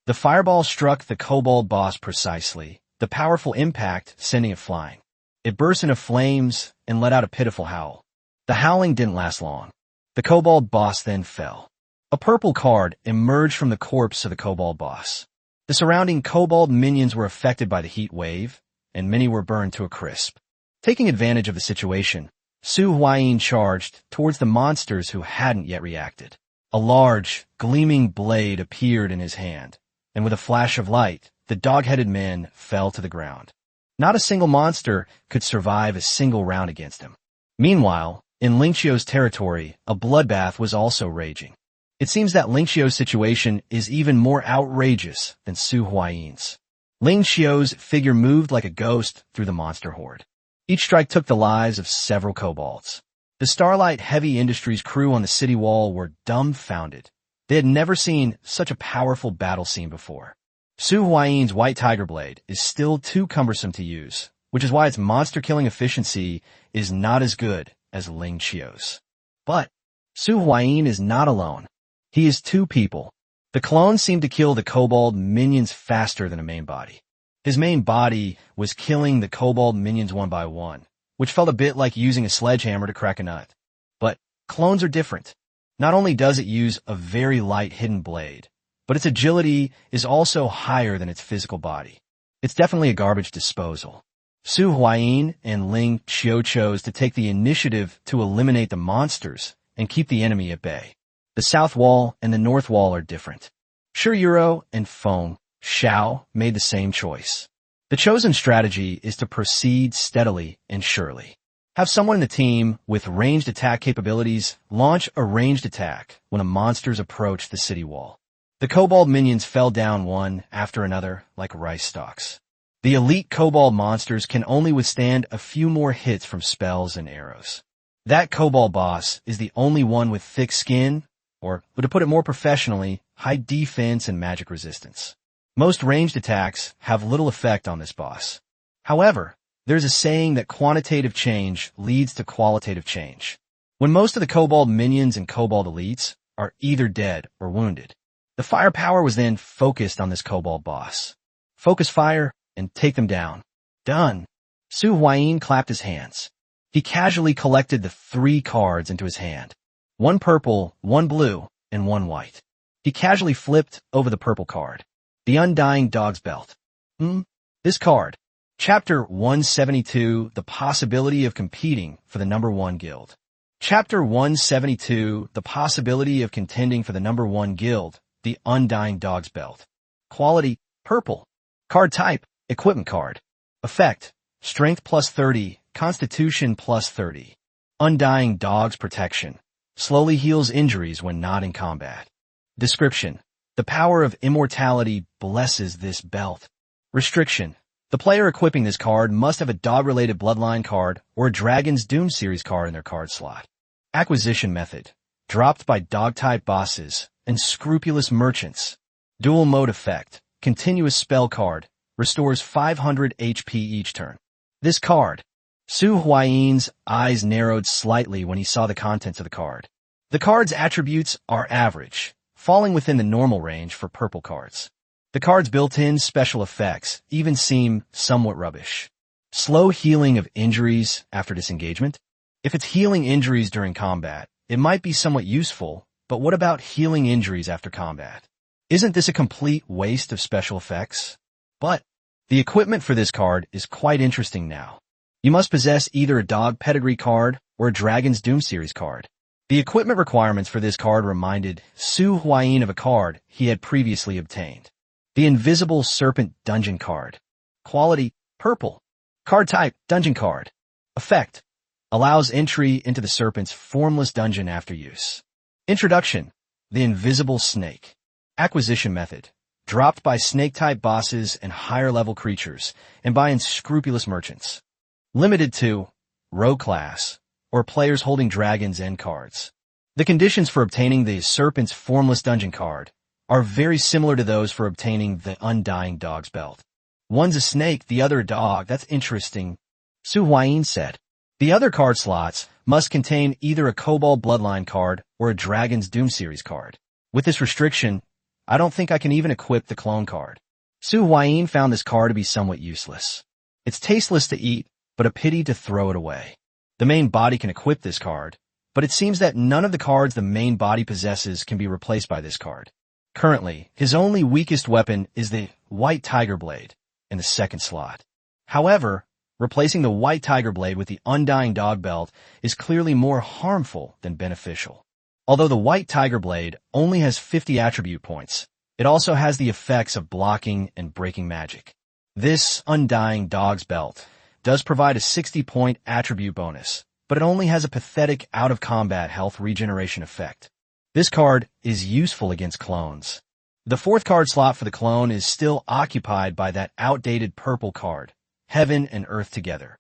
The fireball struck the Kobold boss precisely, the powerful impact sending it flying. It burst into flames and let out a pitiful howl. The howling didn't last long. The Kobold boss then fell. A purple card emerged from the corpse of the Kobold boss. The surrounding Kobold minions were affected by the heat wave, and many were burned to a crisp. Taking advantage of the situation, Su Huayin charged towards the monsters who hadn't yet reacted. A large, gleaming blade appeared in his hand, and with a flash of light, the dog-headed men fell to the ground. Not a single monster could survive a single round against him. Meanwhile, in Ling Qiu's territory, a bloodbath was also raging. It seems that Ling Qiu's situation is even more outrageous than Su Huayin's. Ling Qiu's figure moved like a ghost through the monster horde. Each strike took the lives of several kobolds. The Starlight Heavy Industries crew on the city wall were dumbfounded. They had never seen such a powerful battle scene before. Su Huayin's White Tiger Blade is still too cumbersome to use, which is why its monster-killing efficiency is not as good as Ling Qiu's. But Su Huayin is not alone. He is two people. The clone seemed to kill the Kobold minions faster than a main body. His main body was killing the Kobold minions one by one, which felt a bit like using a sledgehammer to crack a nut. But clones are different. Not only does it use a very light hidden blade, but its agility is also higher than its physical body. It's definitely a garbage disposal. Su Huayin and Ling Qiu chose to take the initiative to eliminate the monsters and keep the enemy at bay. The south wall and the north wall are different. Shiyuro and Feng Xiao made the same choice. The chosen strategy is to proceed steadily and surely. Have someone in the team with ranged attack capabilities launch a ranged attack when a monsters approach the city wall. The Kobold minions fell down one after another like rice stalks. The elite Kobold monsters can only withstand a few more hits from spells and arrows. That Kobold boss is the only one with thick skin, or, to put it more professionally, high defense and magic resistance. Most ranged attacks have little effect on this boss. However, there's a saying that quantitative change leads to qualitative change. When most of the Kobold minions and Kobold elites are either dead or wounded, the firepower was then focused on this Kobold boss. Focus fire and take them down. Done. Su Huayin clapped his hands. He casually collected the 3 cards into his hand. 1 purple, 1 blue, and 1 white. He casually flipped over the purple card. The Undying Dog's Belt. This card. Chapter 172, The Possibility of Competing for the Number 1 Guild. Chapter 172, The Possibility of Contending for the Number 1 Guild, The Undying Dog's Belt. Quality, purple. Card type, equipment card. Effect, strength plus 30, constitution plus 30. Undying Dog's Protection. Slowly heals injuries when not in combat. Description. The power of immortality blesses this belt. Restriction. The player equipping this card must have a dog-related bloodline card or a Dragon's Doom series card in their card slot. Acquisition method. Dropped by dog-type bosses and scrupulous merchants. Dual mode effect. Continuous spell card. Restores 500 HP each turn. This card. Su Huayin's eyes narrowed slightly when he saw the contents of the card. The card's attributes are average, falling within the normal range for purple cards. The card's built-in special effects even seem somewhat rubbish. Slow healing of injuries after disengagement? If it's healing injuries during combat, it might be somewhat useful, but what about healing injuries after combat? Isn't this a complete waste of special effects? But the equipment for this card is quite interesting now. You must possess either a Dog Pedigree card or a Dragon's Doom series card. The equipment requirements for this card reminded Su Huayin of a card he had previously obtained. The Invisible Serpent Dungeon card. Quality, purple. Card type, dungeon card. Effect, allows entry into the Serpent's formless dungeon after use. Introduction, the Invisible Snake. Acquisition method, dropped by snake-type bosses and higher-level creatures, and by unscrupulous merchants. Limited to Rogue class, or players holding Dragon's End cards. The conditions for obtaining the Serpent's Formless Dungeon card are very similar to those for obtaining the Undying Dog's Belt. One's a snake, the other a dog. That's interesting, Su Huayin said. The other card slots must contain either a Kobold Bloodline card or a Dragon's Doom series card. With this restriction, I don't think I can even equip the clone card. Su Huayin found this card to be somewhat useless. It's tasteless to eat, but a pity to throw it away. The main body can equip this card, but it seems that none of the cards the main body possesses can be replaced by this card. Currently, his only weakest weapon is the White Tiger Blade in the second slot. However, replacing the White Tiger Blade with the Undying Dog Belt is clearly more harmful than beneficial. Although the White Tiger Blade only has 50 attribute points, it also has the effects of blocking and breaking magic. This Undying Dog's Belt does provide a 60-point attribute bonus, but it only has a pathetic out-of-combat health regeneration effect. This card is useful against clones. The fourth card slot for the clone is still occupied by that outdated purple card, Heaven and Earth Together.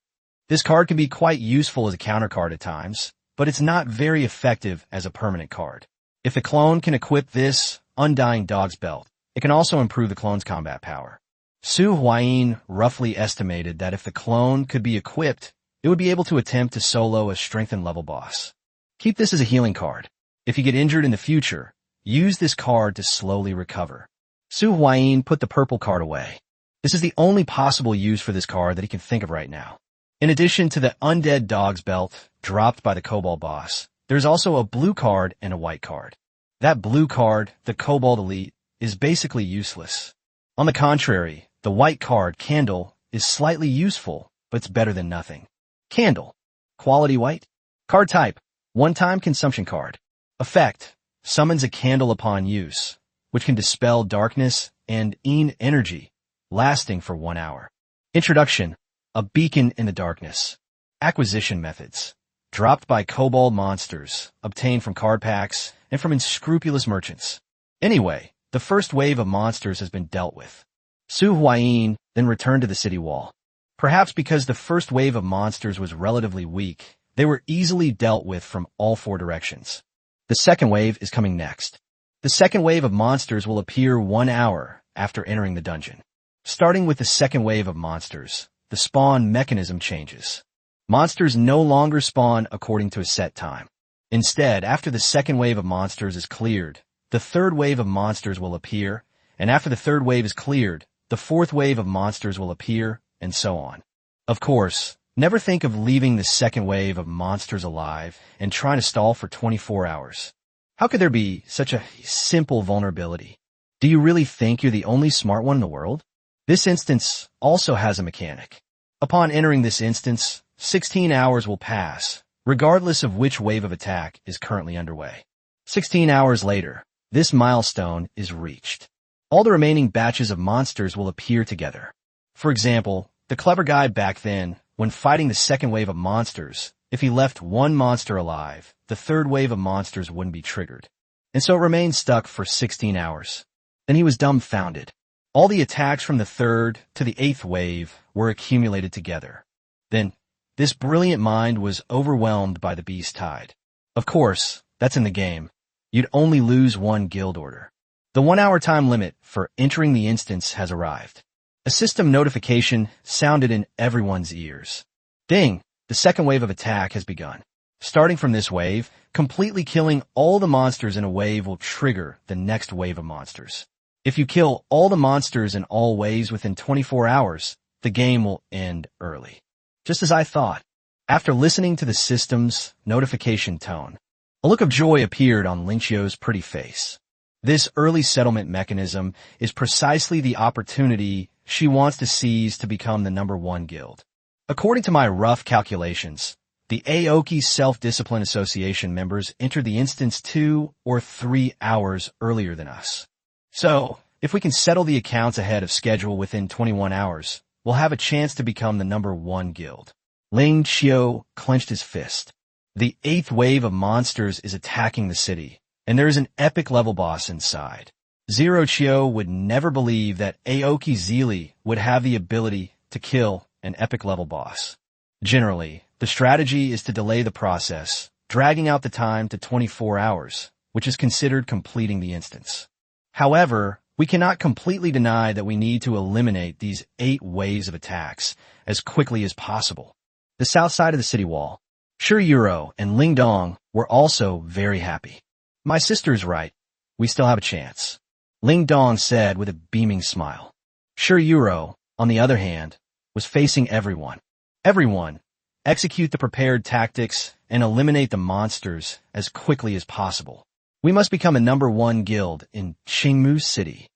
This card can be quite useful as a counter card at times, but it's not very effective as a permanent card. If the clone can equip this Undying Dog's Belt, it can also improve the clone's combat power. Su Huayin roughly estimated that if the clone could be equipped, it would be able to attempt to solo a strengthened level boss. Keep this as a healing card. If you get injured in the future, use this card to slowly recover. Su Huayin put the purple card away. This is the only possible use for this card that he can think of right now. In addition to the Undead Dog's Belt dropped by the Kobold boss, there's also a blue card and a white card. That blue card, the Kobold Elite, is basically useless. On the contrary, the white card, Candle, is slightly useful, but it's better than nothing. Candle. Quality white. Card type. One-time consumption card. Effect. Summons a candle upon use, which can dispel darkness and energy, lasting for 1 hour. Introduction. A beacon in the darkness. Acquisition methods. Dropped by kobold monsters, obtained from card packs, and from unscrupulous merchants. Anyway, the first wave of monsters has been dealt with. Su Huayin then returned to the city wall. Perhaps because the first wave of monsters was relatively weak, they were easily dealt with from all 4 directions. The second wave is coming next. The second wave of monsters will appear 1 hour after entering the dungeon. Starting with the second wave of monsters, the spawn mechanism changes. Monsters no longer spawn according to a set time. Instead, after the second wave of monsters is cleared, the third wave of monsters will appear, and after the third wave is cleared, the fourth wave of monsters will appear, and so on. Of course, never think of leaving the second wave of monsters alive and trying to stall for 24 hours. How could there be such a simple vulnerability? Do you really think you're the only smart one in the world? This instance also has a mechanic. Upon entering this instance, 16 hours will pass, regardless of which wave of attack is currently underway. 16 hours later, this milestone is reached. All the remaining batches of monsters will appear together. For example, the clever guy back then, when fighting the second wave of monsters, if he left one monster alive, the third wave of monsters wouldn't be triggered. And so it remained stuck for 16 hours. Then he was dumbfounded. All the attacks from the third to the 8th wave were accumulated together. Then, this brilliant mind was overwhelmed by the beast tide. Of course, that's in the game. You'd only lose 1 guild order. The 1 hour time limit for entering the instance has arrived. A system notification sounded in everyone's ears. Ding! The second wave of attack has begun. Starting from this wave, completely killing all the monsters in a wave will trigger the next wave of monsters. If you kill all the monsters in all waves within 24 hours, the game will end early. Just as I thought. After listening to the system's notification tone, a look of joy appeared on Linchio's pretty face. This early settlement mechanism is precisely the opportunity she wants to seize to become the #1 guild. According to my rough calculations, the Aoki Self-Discipline Association members entered the instance 2 or 3 hours earlier than us. So, if we can settle the accounts ahead of schedule within 21 hours, we'll have a chance to become the #1 guild. Ling Qiu clenched his fist. The 8th wave of monsters is attacking the city, and there is an epic level boss inside. Zero Qiu would never believe that Aoki Zeely would have the ability to kill an epic level boss. Generally, the strategy is to delay the process, dragging out the time to 24 hours, which is considered completing the instance. However, we cannot completely deny that we need to eliminate these 8 waves of attacks as quickly as possible. The south side of the city wall. Shi Yuro and Ling Dong were also very happy. My sister's right. We still have a chance, Ling Dong said with a beaming smile. Shi Yuro, on the other hand, was facing everyone. Everyone, execute the prepared tactics and eliminate the monsters as quickly as possible. We must become a #1 guild in Qingmu City.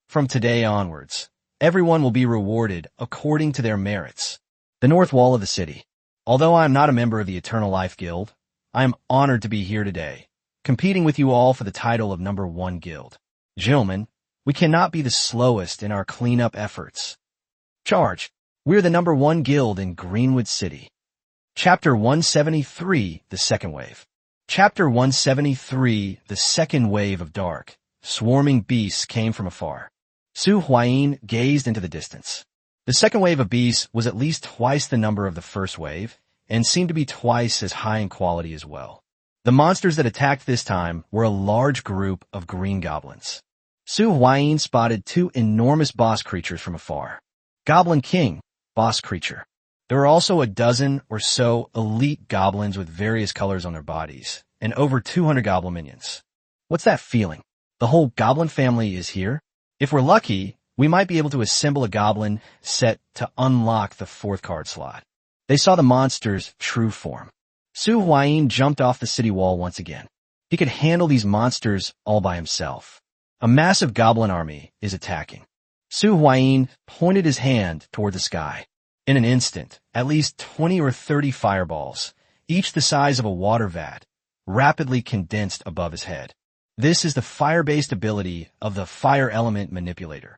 From today onwards, everyone will be rewarded according to their merits. The north wall of the city. Although I am not a member of the Eternal Life Guild, I am honored to be here today, competing with you all for the title of #1 guild. Gentlemen, we cannot be the slowest in our cleanup efforts. Charge! We're the #1 guild in Greenwood City. Chapter 173, The Second Wave. Chapter 173, The Second Wave of Dark. Swarming beasts came from afar. Su Huayin gazed into the distance. The second wave of beasts was at least twice the number of the first wave, and seemed to be twice as high in quality as well. The monsters that attacked this time were a large group of green goblins. Su Huayin spotted 2 enormous boss creatures from afar. Goblin King, boss creature. There were also a dozen or so elite goblins with various colors on their bodies, and over 200 goblin minions. What's that feeling? The whole goblin family is here? If we're lucky, we might be able to assemble a goblin set to unlock the 4th card slot. They saw the monster's true form. Su Huayin jumped off the city wall once again. He could handle these monsters all by himself. A massive goblin army is attacking. Su Huayin pointed his hand toward the sky. In an instant, at least 20 or 30 fireballs, each the size of a water vat, rapidly condensed above his head. This is the fire-based ability of the Fire Element Manipulator,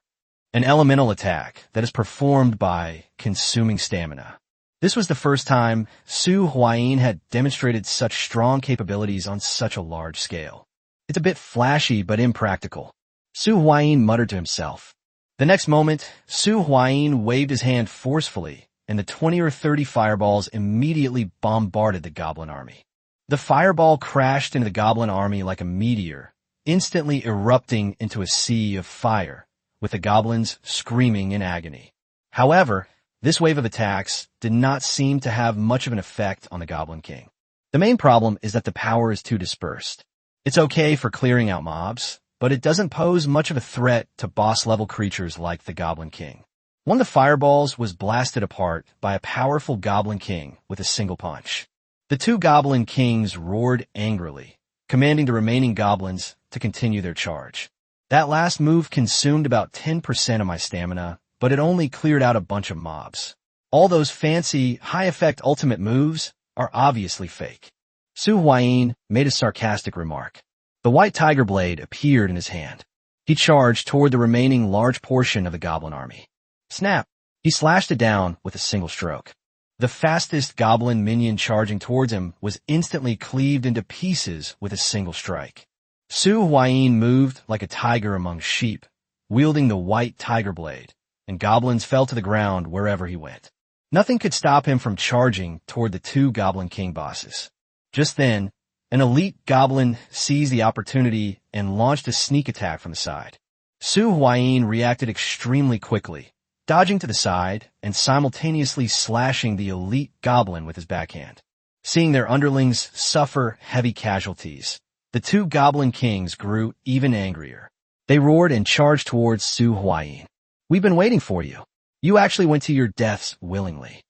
an elemental attack that is performed by consuming stamina. This was the first time Su Huayin had demonstrated such strong capabilities on such a large scale. It's a bit flashy but impractical. Su Huayin muttered to himself. The next moment, Su Huayin waved his hand forcefully, and the 20 or 30 fireballs immediately bombarded the goblin army. The fireball crashed into the goblin army like a meteor, instantly erupting into a sea of fire, with the goblins screaming in agony. However, this wave of attacks did not seem to have much of an effect on the Goblin King. The main problem is that the power is too dispersed. It's okay for clearing out mobs, but it doesn't pose much of a threat to boss-level creatures like the Goblin King. One of the fireballs was blasted apart by a powerful Goblin King with a single punch. The 2 Goblin Kings roared angrily, commanding the remaining goblins to continue their charge. That last move consumed about 10% of my stamina, but it only cleared out a bunch of mobs. All those fancy, high-effect ultimate moves are obviously fake. Su Huayin made a sarcastic remark. The white tiger blade appeared in his hand. He charged toward the remaining large portion of the goblin army. Snap! He slashed it down with a single stroke. The fastest goblin minion charging towards him was instantly cleaved into pieces with a single strike. Su Huayin moved like a tiger among sheep, wielding the white tiger blade, and goblins fell to the ground wherever he went. Nothing could stop him from charging toward the 2 Goblin King bosses. Just then, an elite goblin seized the opportunity and launched a sneak attack from the side. Su Huayin reacted extremely quickly, dodging to the side and simultaneously slashing the elite goblin with his backhand. Seeing their underlings suffer heavy casualties, the 2 Goblin Kings grew even angrier. They roared and charged towards Su Huayin. We've been waiting for you. You actually went to your deaths willingly.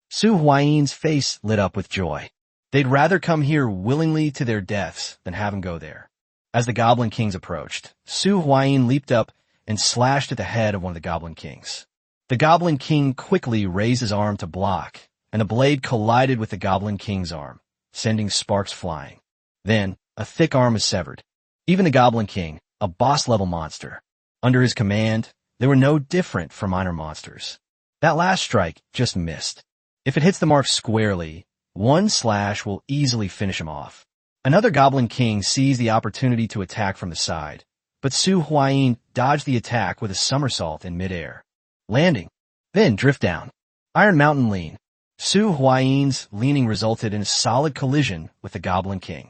Su Huayin's face lit up with joy. They'd rather come here willingly to their deaths than have him go there. As the Goblin Kings approached, Su Huayin leaped up and slashed at the head of one of the Goblin Kings. The Goblin King quickly raised his arm to block, and the blade collided with the Goblin King's arm, sending sparks flying. Then, a thick arm was severed. Even the Goblin King, a boss-level monster, under his command, they were no different from minor monsters. That last strike just missed. If it hits the mark squarely, one slash will easily finish him off. Another Goblin King seized the opportunity to attack from the side, but Su Huayin dodged the attack with a somersault in midair, landing, then drift down. Iron Mountain lean. Su Huayin's leaning resulted in a solid collision with the Goblin King.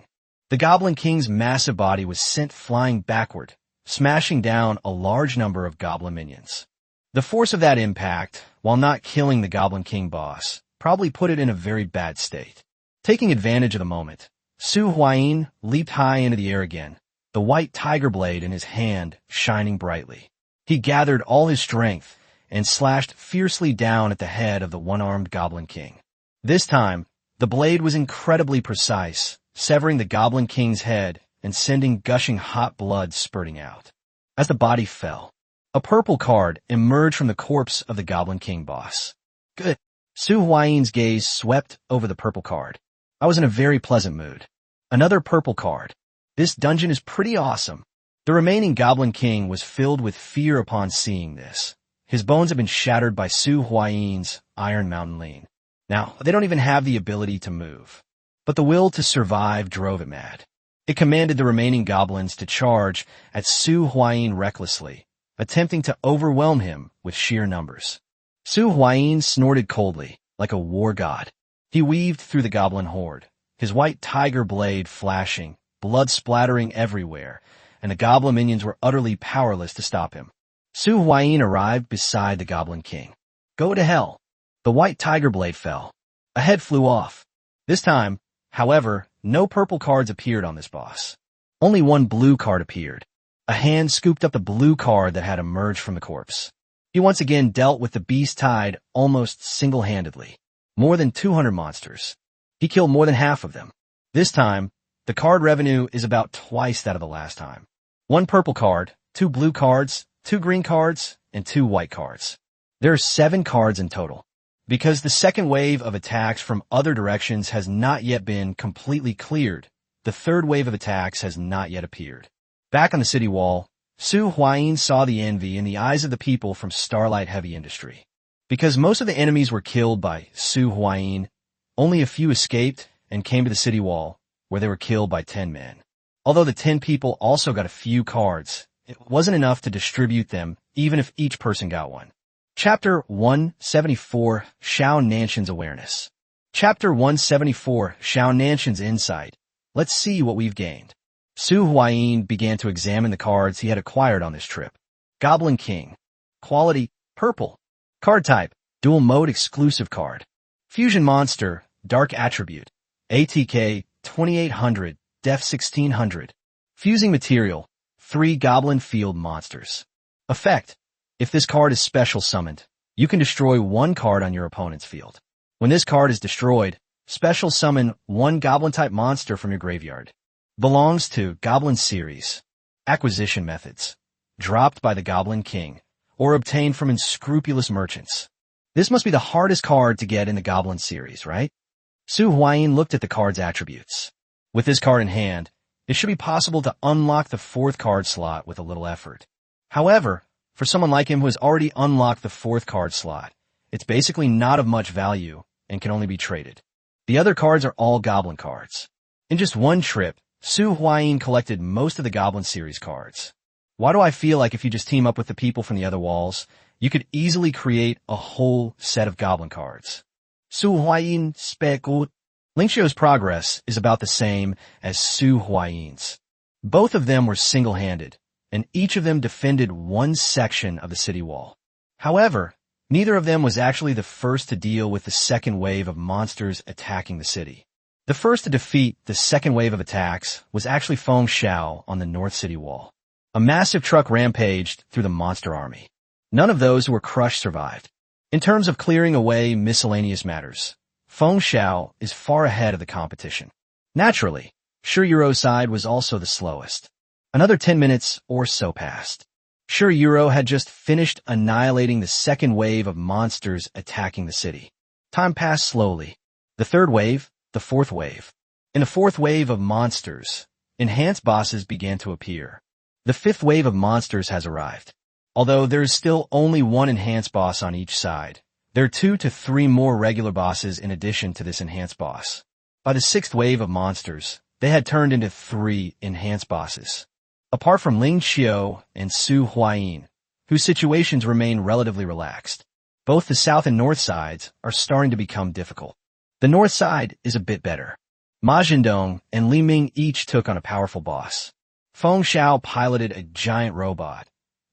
The Goblin King's massive body was sent flying backward, smashing down a large number of goblin minions. The force of that impact, while not killing the Goblin King boss, probably put it in a very bad state. Taking advantage of the moment, Su Huayin leaped high into the air again, the white tiger blade in his hand shining brightly. He gathered all his strength and slashed fiercely down at the head of the one-armed Goblin King. This time, the blade was incredibly precise, severing the Goblin King's head and sending gushing hot blood spurting out. As the body fell, a purple card emerged from the corpse of the Goblin King boss. Good. Su Huayin's gaze swept over the purple card. I was in a very pleasant mood. Another purple card. This dungeon is pretty awesome. The remaining Goblin King was filled with fear upon seeing this. His bones had been shattered by Su Huayin's Iron Mountain Lean. Now, they don't even have the ability to move. But the will to survive drove it mad. It commanded the remaining goblins to charge at Su Huayin recklessly, attempting to overwhelm him with sheer numbers. Su Huayin snorted coldly, like a war god. He weaved through the goblin horde, his white tiger blade flashing, blood splattering everywhere, and the goblin minions were utterly powerless to stop him. Su Huayin arrived beside the Goblin King. Go to hell. The white tiger blade fell. A head flew off. This time, however, no purple cards appeared on this boss. Only one blue card appeared. A hand scooped up the blue card that had emerged from the corpse. He once again dealt with the beast tide almost single-handedly. More than 200 monsters. He killed more than half of them. This time, the card revenue is about twice that of the last time. One purple card, 2 blue cards, 2 green cards, and 2 white cards. There are 7 cards in total. Because the second wave of attacks from other directions has not yet been completely cleared, the third wave of attacks has not yet appeared. Back on the city wall, Su Huayin saw the envy in the eyes of the people from Starlight Heavy Industry. Because most of the enemies were killed by Su Huayin, only a few escaped and came to the city wall, where they were killed by 10 men. Although the 10 people also got a few cards, it wasn't enough to distribute them, even if each person got one. Chapter 174, Shao Nanshan's Awareness. Chapter 174, Shao Nanshan's Insight. Let's see what we've gained. Su Huayin began to examine the cards he had acquired on this trip. Goblin King. Quality, purple. Card type, dual mode exclusive card. Fusion monster, dark attribute. ATK, 2800, def 1600. Fusing material, 3 goblin field monsters. Effect. If this card is special summoned, you can destroy 1 card on your opponent's field. When this card is destroyed, special summon 1 goblin-type monster from your graveyard. Belongs to Goblin Series. Acquisition methods. Dropped by the Goblin King, or obtained from unscrupulous merchants. This must be the hardest card to get in the Goblin Series, right? Su Huayin looked at the card's attributes. With this card in hand, it should be possible to unlock the 4th card slot with a little effort. However, for someone like him who has already unlocked the 4th card slot, it's basically not of much value and can only be traded. The other cards are all Goblin cards. In just one trip, Su Huayin collected most of the Goblin Series cards. Why do I feel like if you just team up with the people from the other walls, you could easily create a whole set of Goblin cards? Su Huayin Specul. Lingxiu's progress is about the same as Su Huayin's. Both of them were single-handed, and each of them defended one section of the city wall. However, neither of them was actually the first to deal with the second wave of monsters attacking the city. The first to defeat the second wave of attacks was actually Feng Xiao on the North City Wall. A massive truck rampaged through the monster army. None of those who were crushed survived. In terms of clearing away miscellaneous matters, Feng Xiao is far ahead of the competition. Naturally, Shiyuro's side was also the slowest. Another 10 minutes or so passed. Shiyuro had just finished annihilating the second wave of monsters attacking the city. Time passed slowly. The third wave, the fourth wave. In the fourth wave of monsters, enhanced bosses began to appear. The fifth wave of monsters has arrived. Although there is still only one enhanced boss on each side, there are 2 to 3 more regular bosses in addition to this enhanced boss. By the sixth wave of monsters, they had turned into 3 enhanced bosses. Apart from Ling Xiu and Su Huayin, whose situations remain relatively relaxed, both the south and north sides are starting to become difficult. The north side is a bit better. Ma Zhendong and Li Ming each took on a powerful boss. Feng Xiao piloted a giant robot,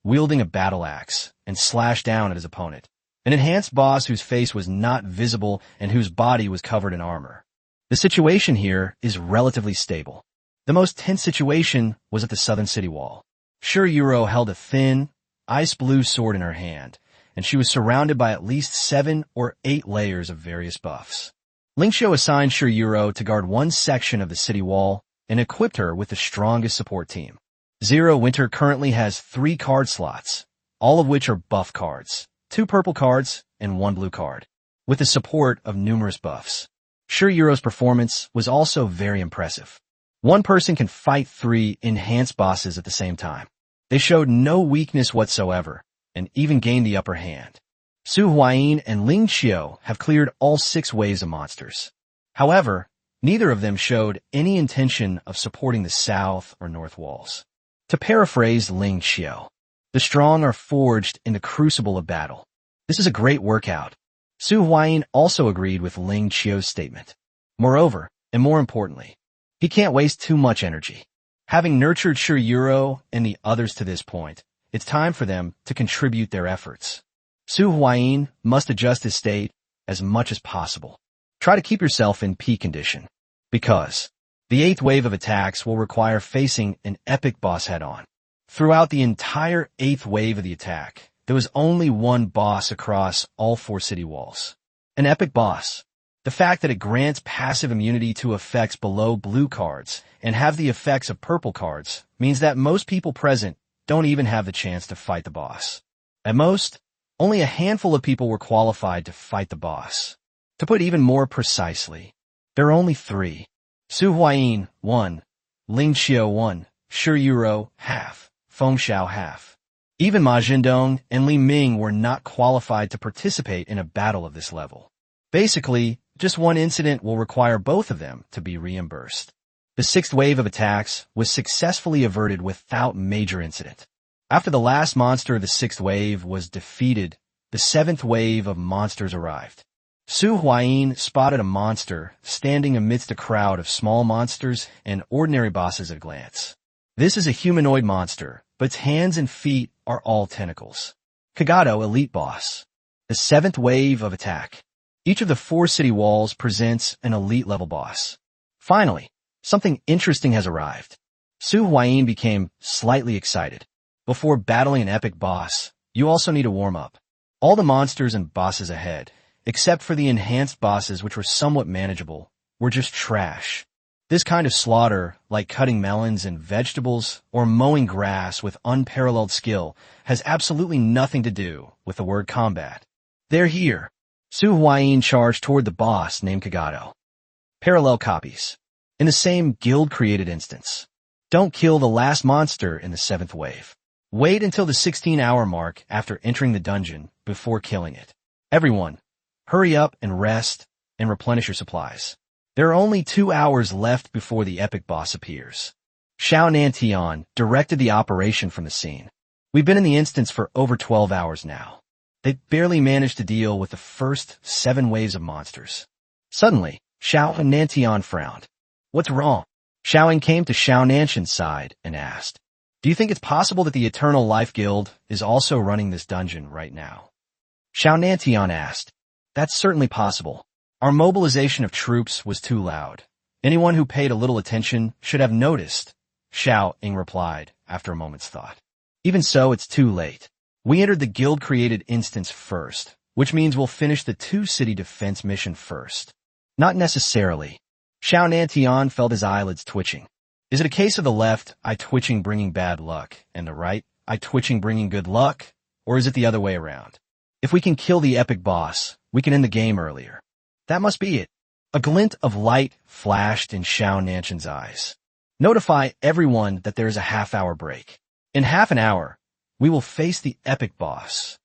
wielding a battle axe, and slashed down at his opponent, an enhanced boss whose face was not visible and whose body was covered in armor. The situation here is relatively stable. The most tense situation was at the southern city wall. Sure Yuro held a thin, ice-blue sword in her hand, and she was surrounded by at least 7 or 8 layers of various buffs. Ling Xiao assigned Sure Yuro to guard one section of the city wall and equipped her with the strongest support team. Zero Winter currently has 3 card slots, all of which are buff cards, 2 purple cards and 1 blue card, with the support of numerous buffs. Sure Yuro's performance was also very impressive. One person can fight 3 enhanced bosses at the same time. They showed no weakness whatsoever, and even gained the upper hand. Su Huayin and Ling Xiao have cleared all 6 waves of monsters. However, neither of them showed any intention of supporting the south or north walls. To paraphrase Ling Xiao, the strong are forged in the crucible of battle. This is a great workout. Su Huayin also agreed with Ling Xiao's statement. Moreover, and more importantly, he can't waste too much energy. Having nurtured Sure Yuro and the others to this point, it's time for them to contribute their efforts. Su Huayin must adjust his state as much as possible. Try to keep yourself in peak condition, because the 8th wave of attacks will require facing an epic boss head-on. Throughout the entire 8th wave of the attack, there was only one boss across all 4 city walls. An epic boss. The fact that it grants passive immunity to effects below blue cards and have the effects of purple cards means that most people present don't even have the chance to fight the boss. At most, only a handful of people were qualified to fight the boss. To put even more precisely, there are only 3. Su Huayin, 1. Ling Xiao, 1. Sure Yuro, half. Feng Xiao, half. Even Ma Jindong and Li Ming were not qualified to participate in a battle of this level. Basically, just one incident will require both of them to be reimbursed. The 6th wave of attacks was successfully averted without major incident. After the last monster of the 6th wave was defeated, the 7th wave of monsters arrived. Su Huayin spotted a monster standing amidst a crowd of small monsters and ordinary bosses at a glance. This is a humanoid monster, but its hands and feet are all tentacles. Kagato, elite boss. The 7th wave of attack. Each of the 4 city walls presents an elite level boss. Finally, something interesting has arrived. Su Huayin became slightly excited. Before battling an epic boss, you also need to warm up. All the monsters and bosses ahead, except for the enhanced bosses which were somewhat manageable, were just trash. This kind of slaughter, like cutting melons and vegetables or mowing grass with unparalleled skill, has absolutely nothing to do with the word combat. They're here. Su Huayin charged toward the boss named Kagato. Parallel copies. In the same guild-created instance. Don't kill the last monster in the 7th wave. Wait until the 16-hour mark after entering the dungeon before killing it. Everyone, hurry up and rest and replenish your supplies. There are only 2 hours left before the epic boss appears. Xiao Nantian directed the operation from the scene. We've been in the instance for over 12 hours now. They barely managed to deal with the first 7 waves of monsters. Suddenly, Xiao Nantian frowned. What's wrong? Xiaoying came to Xiao Nanshan's side and asked, do you think it's possible that the Eternal Life Guild is also running this dungeon right now? Xiao Nantian asked, that's certainly possible. Our mobilization of troops was too loud. Anyone who paid a little attention should have noticed, Xiao Ying replied after a moment's thought. Even so, it's too late. We entered the guild-created instance first, which means we'll finish the 2-city defense mission first. Not necessarily. Xiao Nantian felt his eyelids twitching. Is it a case of the left eye twitching bringing bad luck, and the right eye twitching bringing good luck, or is it the other way around? If we can kill the epic boss, we can end the game earlier. That must be it. A glint of light flashed in Xiao Nanshan's eyes. Notify everyone that there is a half-hour break. In half an hour, we will face the epic boss.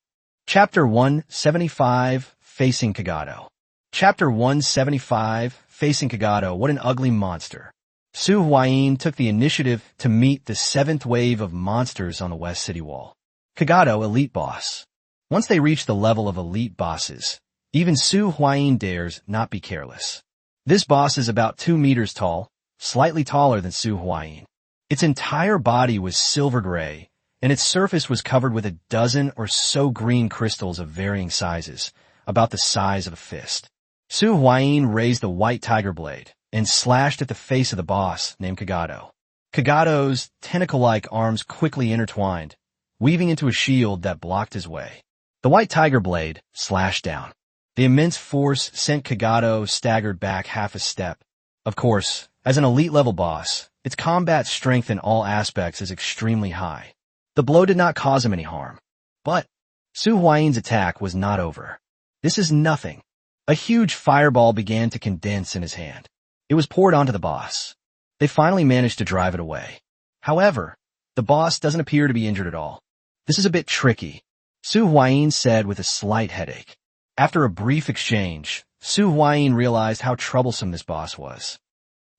Chapter 175, Facing Kagato. Chapter 175, Facing Kagato, what an ugly monster. Su Huayin took the initiative to meet the 7th wave of monsters on the West City Wall. Kagato, elite boss. Once they reach the level of elite bosses, even Su Huayin dares not be careless. This boss is about 2 meters tall, slightly taller than Su Huayin. Its entire body was silver gray, and its surface was covered with a dozen or so green crystals of varying sizes, about the size of a fist. Su Huayin raised the white tiger blade and slashed at the face of the boss named Kagato. Kagato's tentacle-like arms quickly intertwined, weaving into a shield that blocked his way. The white tiger blade slashed down. The immense force sent Kagato staggered back half a step. Of course, as an elite-level boss, its combat strength in all aspects is extremely high. The blow did not cause him any harm. But Su Huayin's attack was not over. This is nothing. A huge fireball began to condense in his hand. It was poured onto the boss. They finally managed to drive it away. However, the boss doesn't appear to be injured at all. This is a bit tricky, Su Huayin said with a slight headache. After a brief exchange, Su Huayin realized how troublesome this boss was.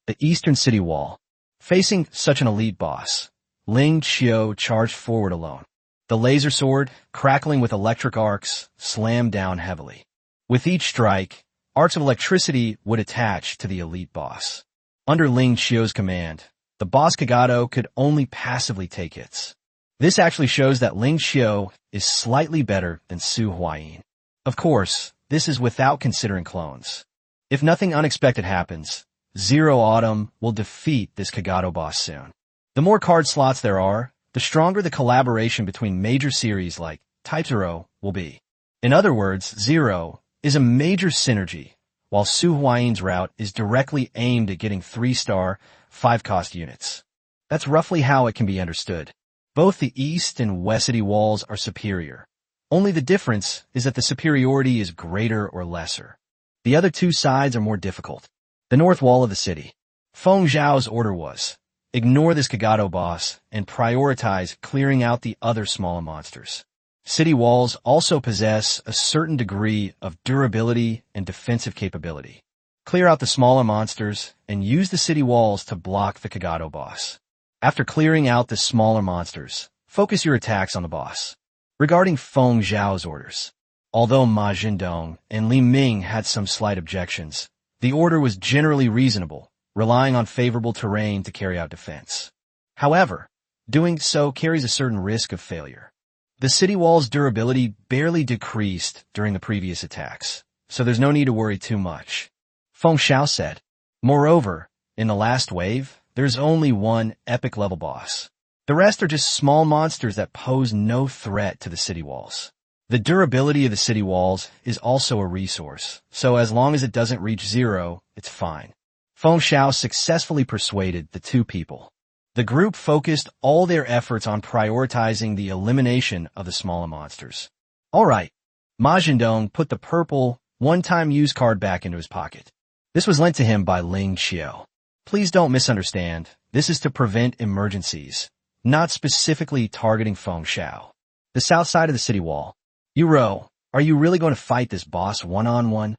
The eastern city wall. Facing such an elite boss, Ling Qiu charged forward alone. The laser sword, crackling with electric arcs, slammed down heavily. With each strike, arcs of electricity would attach to the elite boss. Under Ling Qiu's command, the boss Kagato could only passively take hits. This actually shows that Ling Qiu is slightly better than Su Huayin. Of course, this is without considering clones. If nothing unexpected happens, Zero Autumn will defeat this Kagato boss soon. The more card slots there are, the stronger the collaboration between major series like Type Zero will be. In other words, Zero is a major synergy, while Su Huayin's route is directly aimed at getting 3-star, 5-cost units. That's roughly how it can be understood. Both the east and west city walls are superior. Only the difference is that the superiority is greater or lesser. The other two sides are more difficult. The north wall of the city. Feng Zhao's order was, ignore this Kagato boss and prioritize clearing out the other smaller monsters. City walls also possess a certain degree of durability and defensive capability. Clear out the smaller monsters and use the city walls to block the Kagato boss. After clearing out the smaller monsters, focus your attacks on the boss. Regarding Feng Zhao's orders, although Ma Jindong and Li Ming had some slight objections, the order was generally reasonable, relying on favorable terrain to carry out defense. However, doing so carries a certain risk of failure. The city wall's durability barely decreased during the previous attacks, so there's no need to worry too much. Feng Zhao said. Moreover, in the last wave, there's only one epic-level boss. The rest are just small monsters that pose no threat to the city walls. The durability of the city walls is also a resource, so as long as it doesn't reach 0, it's fine. Feng Zhao successfully persuaded the two people. The group focused all their efforts on prioritizing the elimination of the smaller monsters. Alright, Ma Jindong put the purple, one-time use card back into his pocket. This was lent to him by Ling Qiu. Please don't misunderstand, this is to prevent emergencies, not specifically targeting Feng Zhao. The south side of the city wall. Yuro, are you really going to fight this boss one-on-one?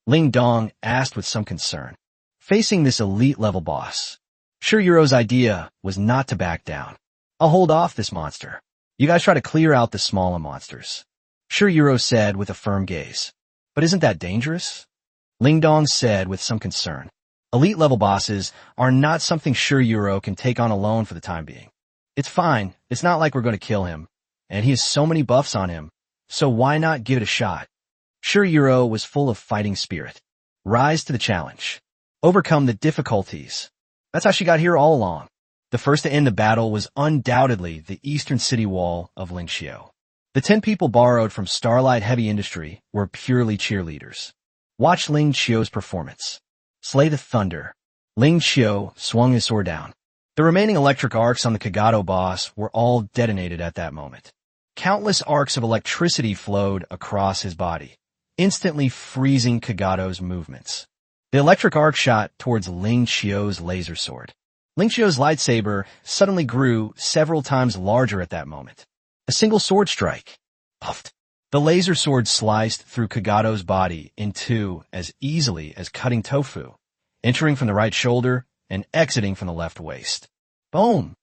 Ling Dong asked with some concern. Facing this elite-level boss. Sure, Yuro's idea was not to back down. I'll hold off this monster. You guys try to clear out the smaller monsters. Sure, Yuro said with a firm gaze. But isn't that dangerous? Ling Dong said with some concern. Elite-level bosses are not something Sure Yuro can take on alone for the time being. It's fine, it's not like we're going to kill him, and he has so many buffs on him, so why not give it a shot? Sure Yuro was full of fighting spirit. Rise to the challenge. Overcome the difficulties. That's how she got here all along. The first to end the battle was undoubtedly the eastern city wall of Ling Qiu. The 10 people borrowed from Starlight Heavy Industry were purely cheerleaders. Watch Ling Qiu's performance. Slay the thunder. Ling Qiu swung his sword down. The remaining electric arcs on the Kagato boss were all detonated at that moment. Countless arcs of electricity flowed across his body, instantly freezing Kagato's movements. The electric arc shot towards Ling Qiu's laser sword. Ling Qiu's lightsaber suddenly grew several times larger at that moment. A single sword strike. Puffed. The laser sword sliced through Kagato's body in two as easily as cutting tofu, entering from the right shoulder and exiting from the left waist. Boom!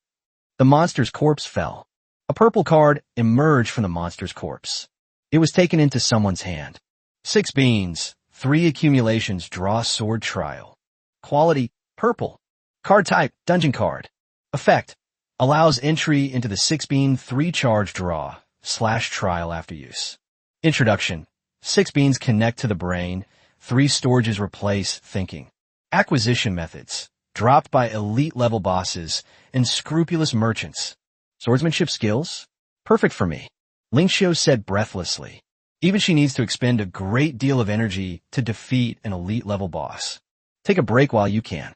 The monster's corpse fell. A purple card emerged from the monster's corpse. It was taken into someone's hand. 6 beans, 3 accumulations, draw sword trial. Quality, purple. Card type, dungeon card. Effect. Allows entry into the 6-bean 3-charge draw/trial after use. Introduction. 6 beans connect to the brain. 3 storages replace thinking. Acquisition methods. Dropped by elite-level bosses and scrupulous merchants. Swordsmanship skills? Perfect for me. Lingxiu said breathlessly. Even she needs to expend a great deal of energy to defeat an elite-level boss. Take a break while you can.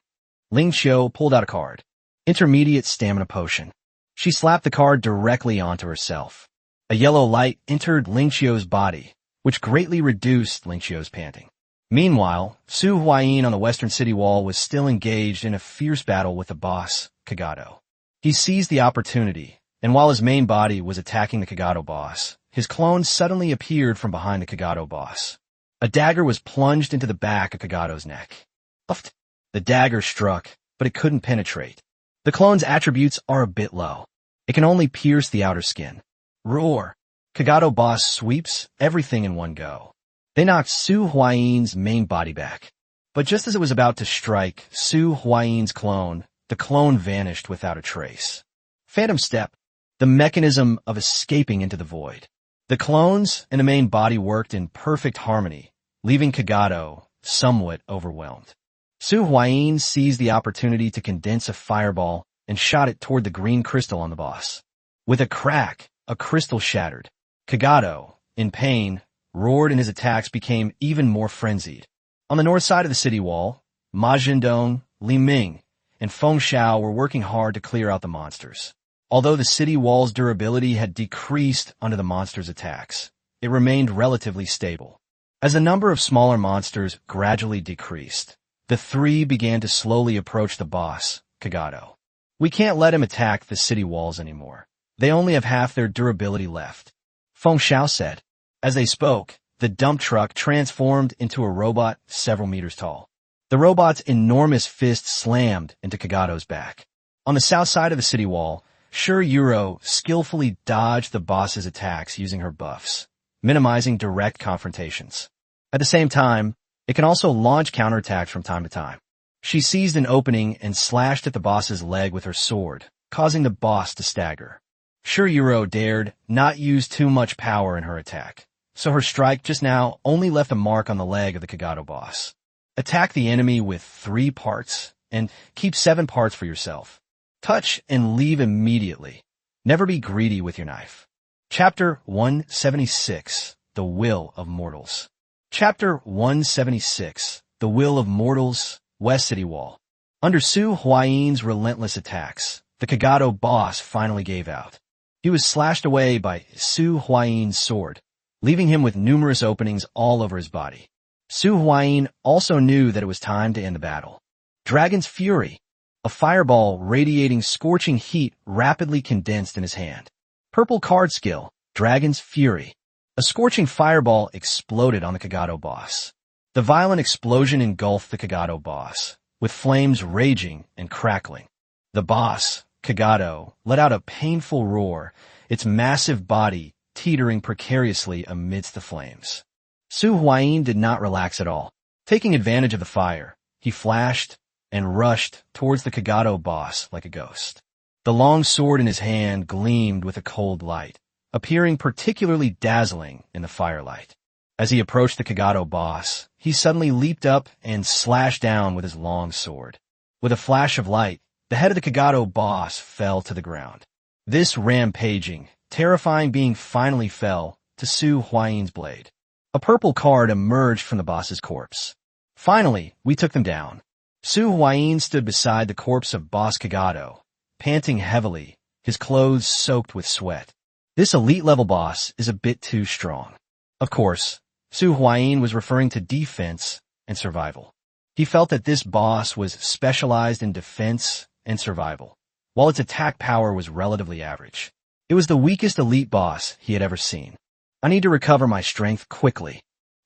Lingxiu pulled out a card. Intermediate stamina potion. She slapped the card directly onto herself. A yellow light entered Lingxiu's body, which greatly reduced Lingxiu's panting. Meanwhile, Su Huayin on the western city wall was still engaged in a fierce battle with the boss, Kagado. He seized the opportunity, and while his main body was attacking the Kagado boss, his clone suddenly appeared from behind the Kagado boss. A dagger was plunged into the back of Kagado's neck. Uft. The dagger struck, but it couldn't penetrate. The clone's attributes are a bit low. It can only pierce the outer skin. Roar! Kagado boss sweeps everything in one go. They knocked Su Huayin's main body back. But just as it was about to strike Su Huayin's clone, the clone vanished without a trace. Phantom Step. The mechanism of escaping into the void. The clones and the main body worked in perfect harmony, leaving Kagado somewhat overwhelmed. Su Huayin seized the opportunity to condense a fireball and shot it toward the green crystal on the boss. With a crack, a crystal shattered. Kagado, in pain, roared and his attacks became even more frenzied. On the north side of the city wall, Ma Zhendong, Li Ming, and Feng Xiao were working hard to clear out the monsters. Although the city wall's durability had decreased under the monsters' attacks, it remained relatively stable. As the number of smaller monsters gradually decreased, the three began to slowly approach the boss, Kagado. We can't let him attack the city walls anymore. They only have half their durability left, Feng Xiao said. As they spoke, the dump truck transformed into a robot several meters tall. The robot's enormous fist slammed into Kagado's back. On the south side of the city wall, Sure Yuro skillfully dodged the boss's attacks using her buffs, minimizing direct confrontations. At the same time, it can also launch counterattacks from time to time. She seized an opening and slashed at the boss's leg with her sword, causing the boss to stagger. Sure Yuro dared not use too much power in her attack, so her strike just now only left a mark on the leg of the Kagado boss. Attack the enemy with 3 parts, and keep 7 parts for yourself. Touch and leave immediately. Never be greedy with your knife. Chapter 176, The Will of Mortals. Chapter 176, The Will of Mortals, West City Wall. Under Su Huayin's relentless attacks, the Kagado boss finally gave out. He was slashed away by Su Huayin's sword, leaving him with numerous openings all over his body. Su Huayin also knew that it was time to end the battle. Dragon's Fury. A fireball radiating scorching heat rapidly condensed in his hand. Purple card skill, Dragon's Fury. A scorching fireball exploded on the Kagado boss. The violent explosion engulfed the Kagado boss, with flames raging and crackling. The boss, Kagado, let out a painful roar, its massive body teetering precariously amidst the flames. Su Huayin did not relax at all. Taking advantage of the fire, he flashed and rushed towards the Kagado boss like a ghost. The long sword in his hand gleamed with a cold light, appearing particularly dazzling in the firelight. As he approached the Kagado boss, he suddenly leaped up and slashed down with his long sword. With a flash of light, the head of the Kagado boss fell to the ground. This rampaging, terrifying being finally fell to Su Huayin's blade. A purple card emerged from the boss's corpse. Finally, we took them down. Su Huayin stood beside the corpse of Boss Kagado, panting heavily, his clothes soaked with sweat. This elite-level boss is a bit too strong. Of course, Su Huayin was referring to defense and survival. He felt that this boss was specialized in defense and survival, while its attack power was relatively average. It was the weakest elite boss he had ever seen. I need to recover my strength quickly.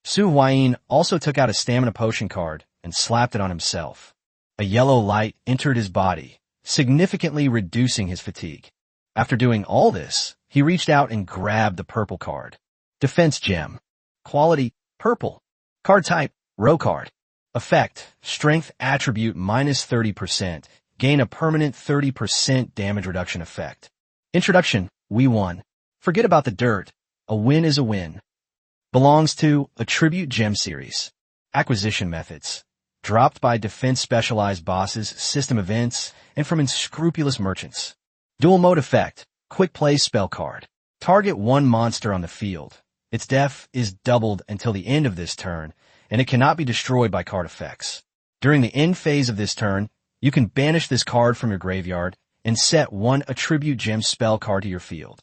Su Huayin also took out a stamina potion card and slapped it on himself. A yellow light entered his body, significantly reducing his fatigue. After doing all this, he reached out and grabbed the purple card. Defense gem. Quality, purple. Card type, row card. Effect, strength attribute minus 30%, gain a permanent 30% damage reduction effect. Introduction, we won. Forget about the dirt. A win is a win. Belongs to Attribute Gem Series. Acquisition methods. Dropped by defense specialized bosses, system events, and from unscrupulous merchants. Dual mode effect. Quick play spell card. Target one monster on the field. Its def is doubled until the end of this turn, and it cannot be destroyed by card effects. During the end phase of this turn, you can banish this card from your graveyard and set one Attribute Gem spell card to your field.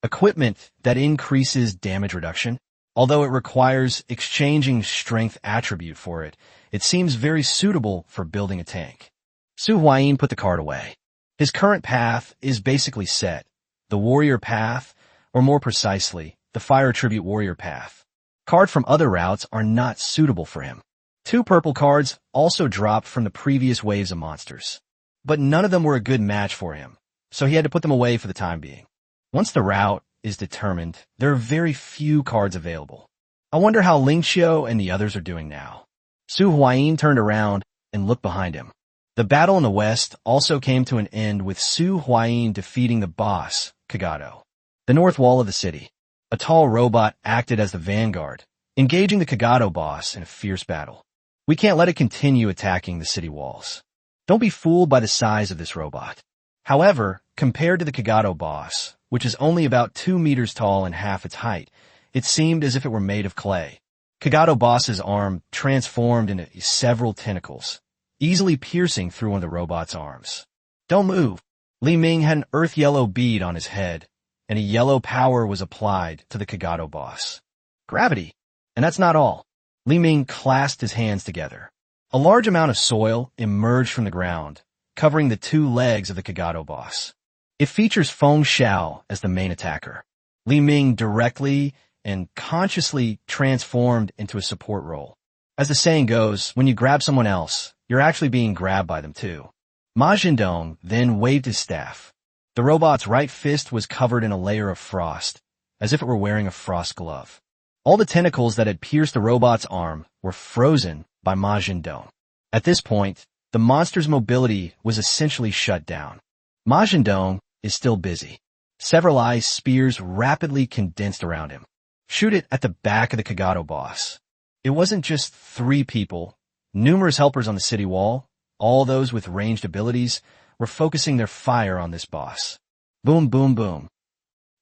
Equipment that increases damage reduction. Although it requires exchanging strength attribute for it, it seems very suitable for building a tank. Su Huayin put the card away. His current path is basically set. The warrior path, or more precisely, the fire attribute warrior path. Cards from other routes are not suitable for him. 2 purple cards also dropped from the previous waves of monsters. But none of them were a good match for him, so he had to put them away for the time being. Once the route is determined, there are very few cards available. I wonder how Ling Qiu and the others are doing now. Su Huayin turned around and looked behind him. The battle in the west also came to an end with Su Huayin defeating the boss, Kagato. The north wall of the city. A tall robot acted as the vanguard, engaging the Kagato boss in a fierce battle. We can't let it continue attacking the city walls. Don't be fooled by the size of this robot. However, compared to the Kagato boss, which is only about 2 meters tall and half its height, it seemed as if it were made of clay. Kagato boss's arm transformed into several tentacles, easily piercing through one of the robot's arms. Don't move. Li Ming had an earth yellow bead on his head, and a yellow power was applied to the Kagato boss. Gravity. And that's not all. Li Ming clasped his hands together. A large amount of soil emerged from the ground, covering the 2 legs of the Kagato boss. It features Feng Xiao as the main attacker. Li Ming directly and consciously transformed into a support role. As the saying goes, when you grab someone else, you're actually being grabbed by them too. Ma Jindong then waved his staff. The robot's right fist was covered in a layer of frost, as if it were wearing a frost glove. All the tentacles that had pierced the robot's arm were frozen by Ma Jindong. At this point, the monster's mobility was essentially shut down. Ma Jindong is still busy. Several ice spears rapidly condensed around him. Shoot it at the back of the Kagato boss. It wasn't just 3 people. Numerous helpers on the city wall, all those with ranged abilities, were focusing their fire on this boss. Boom, boom, boom.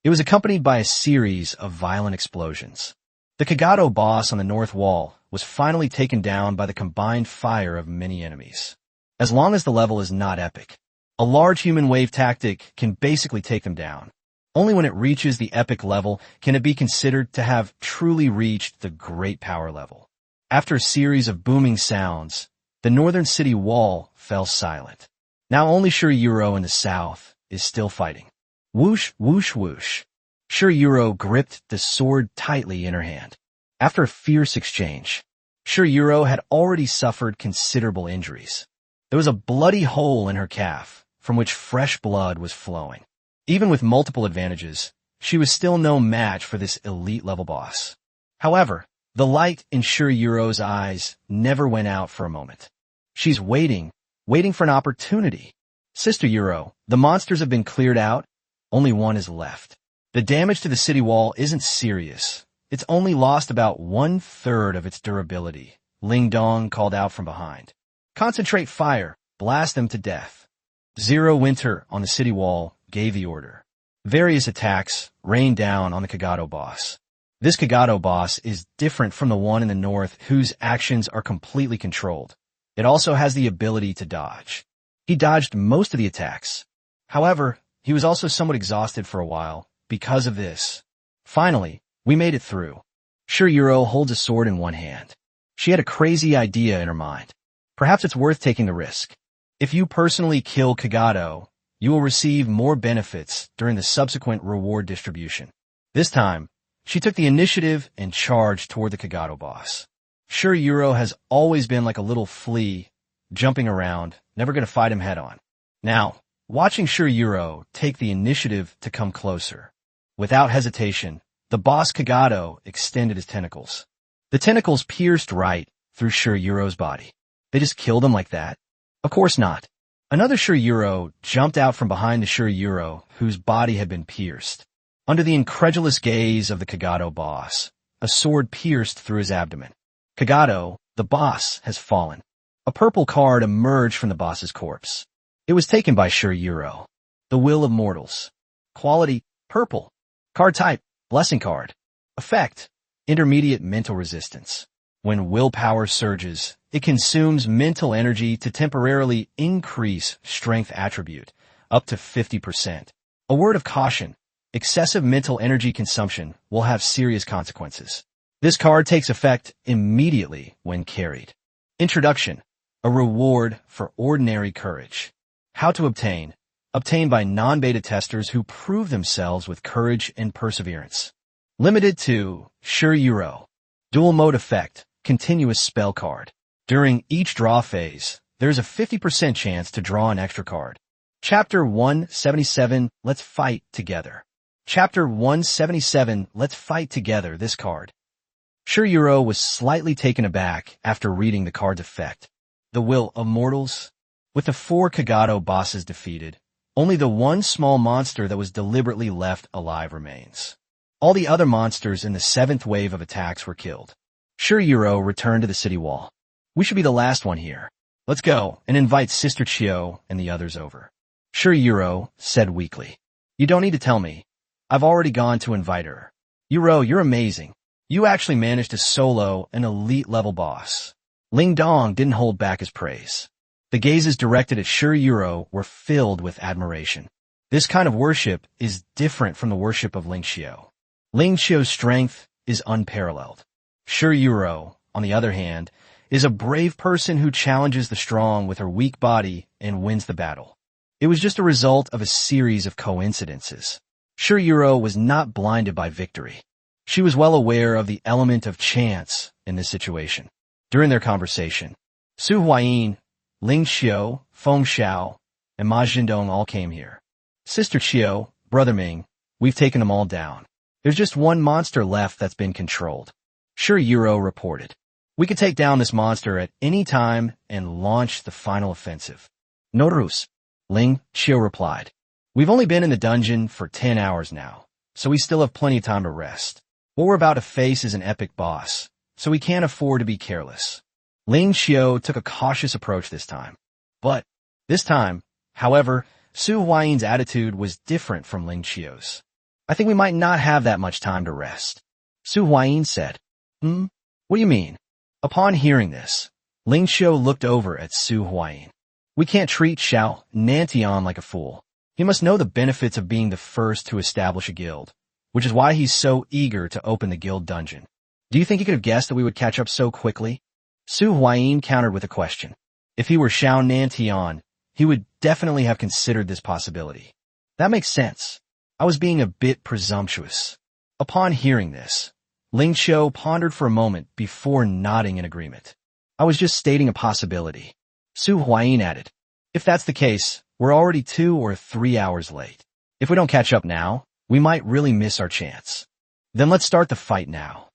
It was accompanied by a series of violent explosions. The Kagato boss on the north wall was finally taken down by the combined fire of many enemies. As long as the level is not epic, a large human wave tactic can basically take them down. Only when it reaches the epic level can it be considered to have truly reached the great power level. After a series of booming sounds, the northern city wall fell silent. Now only Shirayuro in the south is still fighting. Whoosh, whoosh, whoosh. Shirayuro gripped the sword tightly in her hand. After a fierce exchange, Shirayuro had already suffered considerable injuries. There was a bloody hole in her calf, from which fresh blood was flowing. Even with multiple advantages, she was still no match for this elite-level boss. However, the light in Shirayuro's eyes never went out for a moment. She's waiting for an opportunity. Sister Yuro, the monsters have been cleared out. Only one is left. The damage to the city wall isn't serious. It's only lost about 1/3 of its durability. Ling Dong called out from behind. Concentrate fire. Blast them to death. Zero Winter on the city wall gave the order. Various attacks rained down on the Kagato boss. This Kagato boss is different from the one in the north whose actions are completely controlled. It also has the ability to dodge. He dodged most of the attacks. However, he was also somewhat exhausted for a while because of this. Finally, we made it through. Shirayuro holds a sword in one hand. She had a crazy idea in her mind. Perhaps it's worth taking the risk. If you personally kill Kagato, you will receive more benefits during the subsequent reward distribution. This time, she took the initiative and charged toward the Kagato boss. Shirayuro has always been like a little flea, jumping around, never going to fight him head on. Now, watching Shirayuro take the initiative to come closer. Without hesitation, the boss Kagato extended his tentacles. The tentacles pierced right through Shirayuro's body. They just killed him like that? Of course not. Another Shiryu jumped out from behind the Shiryu whose body had been pierced. Under the incredulous gaze of the Kagato boss, a sword pierced through his abdomen. Kagato, the boss, has fallen. A purple card emerged from the boss's corpse. It was taken by Shiryu. The Will of Mortals. Quality, purple. Card type, blessing card. Effect, intermediate mental resistance. When willpower surges, it consumes mental energy to temporarily increase strength attribute, up to 50%. A word of caution, excessive mental energy consumption will have serious consequences. This card takes effect immediately when carried. Introduction, a reward for ordinary courage. How to obtain. Obtained by non-beta testers who prove themselves with courage and perseverance. Limited to Shiryu. Dual mode effect, continuous spell card. During each draw phase, there's a 50% chance to draw an extra card. Chapter 177, Let's Fight Together. Chapter 177, Let's Fight Together, this card. Shiryu was slightly taken aback after reading the card's effect. The Will of Mortals. With the 4 Kagato bosses defeated, only the one small monster that was deliberately left alive remains. All the other monsters in the 7th wave of attacks were killed. Shiryu returned to the city wall. We should be the last one here. Let's go and invite Sister Chiyo and the others over. Shiryu said weakly. You don't need to tell me. I've already gone to invite her. Yuro, you're amazing. You actually managed to solo an elite level boss. Ling Dong didn't hold back his praise. The gazes directed at Shiryu were filled with admiration. This kind of worship is different from the worship of Ling Xiao. Ling Xiao's strength is unparalleled. Shiryu, on the other hand, is a brave person who challenges the strong with her weak body and wins the battle. It was just a result of a series of coincidences. Shiryu was not blinded by victory. She was well aware of the element of chance in this situation. During their conversation, Su Huayin, Ling Xiao, Feng Xiao, and Ma Jindong all came here. Sister Chiyo, Brother Ming, we've taken them all down. There's just one monster left that's been controlled. Shiryu reported. We could take down this monster at any time and launch the final offensive. Notarus, Ling Xiao replied. We've only been in the dungeon for 10 hours now, so we still have plenty of time to rest. What we're about to face is an epic boss, so we can't afford to be careless. Ling Xiao took a cautious approach this time. But this time, however, Su Huayin's attitude was different from Ling Xiao's. I think we might not have that much time to rest. Su Huayin said. What do you mean? Upon hearing this, Ling Xiao looked over at Su Huayin. We can't treat Xiao Nantian like a fool. He must know the benefits of being the first to establish a guild, which is why he's so eager to open the guild dungeon. Do you think he could have guessed that we would catch up so quickly? Su Huayin countered with a question. If he were Xiao Nantian, he would definitely have considered this possibility. That makes sense. I was being a bit presumptuous. Upon hearing this, Ling Xiao pondered for a moment before nodding in agreement. I was just stating a possibility. Su Huayin added. If that's the case, we're already 2 or 3 hours late. If we don't catch up now, we might really miss our chance. Then let's start the fight now.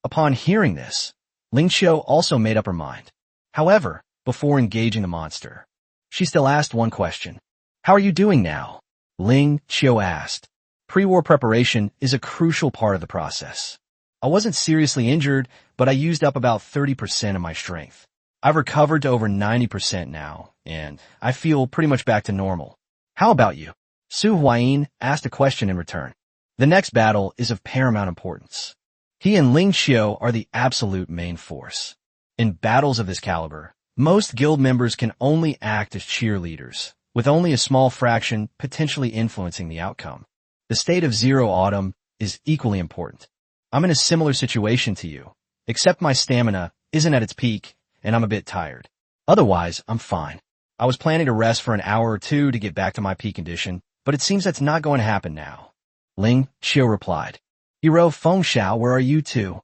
Upon hearing this, Ling Xiao also made up her mind. However, before engaging the monster, she still asked one question. How are you doing now? Ling Xiao asked. Pre-war preparation is a crucial part of the process. I wasn't seriously injured, but I used up about 30% of my strength. I've recovered to over 90% now, and I feel pretty much back to normal. How about you? Su Huayin asked a question in return. The next battle is of paramount importance. He and Ling Xiao are the absolute main force. In battles of this caliber, most guild members can only act as cheerleaders, with only a small fraction potentially influencing the outcome. The state of Zero Autumn is equally important. I'm in a similar situation to you, except my stamina isn't at its peak, and I'm a bit tired. Otherwise, I'm fine. I was planning to rest for an hour or 2 to get back to my peak condition, but it seems that's not going to happen now. Ling Xiao replied. Yuro Feng Xiao, where are you two?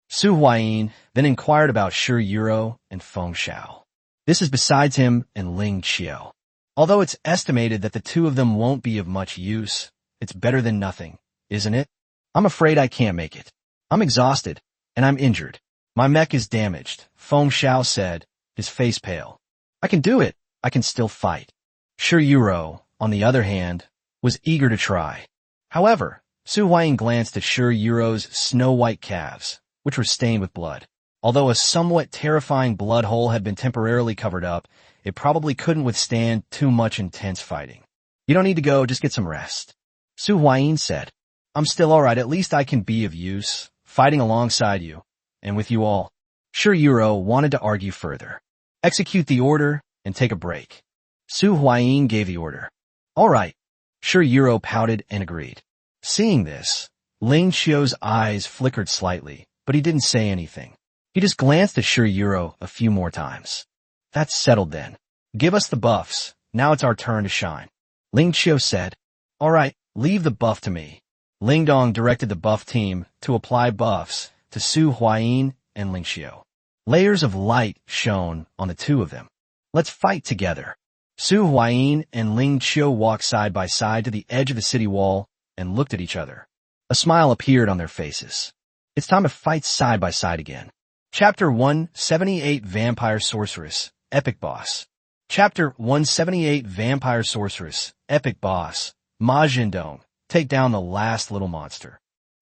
Su Huayin then inquired about Shiryu and Feng Xiao. This is besides him and Ling Xiao. Although it's estimated that the two of them won't be of much use, it's better than nothing, isn't it? I'm afraid I can't make it. I'm exhausted, and I'm injured. My mech is damaged, Feng Xiao said, his face pale. I can do it. I can still fight. Yuro, on the other hand, was eager to try. However, Su Huayin glanced at Yuro's snow-white calves, which were stained with blood. Although a somewhat terrifying blood hole had been temporarily covered up, it probably couldn't withstand too much intense fighting. You don't need to go, just get some rest. Su Huayin said, I'm still alright, at least I can be of use, fighting alongside you, and with you all. Yuro wanted to argue further. Execute the order and take a break. Su Huayin gave the order. Alright. Yuro pouted and agreed. Seeing this, Ling Qiu's eyes flickered slightly, but he didn't say anything. He just glanced at Yuro a few more times. That's settled then. Give us the buffs, now it's our turn to shine. Ling Qiu said. Alright, leave the buff to me. Ling Dong directed the buff team to apply buffs to Su Huayin and Ling Qiu. Layers of light shone on the two of them. Let's fight together. Su Huayin and Ling Qiu walked side by side to the edge of the city wall and looked at each other. A smile appeared on their faces. It's time to fight side by side again. Chapter 178 Vampire Sorceress, Epic Boss. Chapter 178 Vampire Sorceress, Epic Boss, Ma Jindong, take down the last little monster.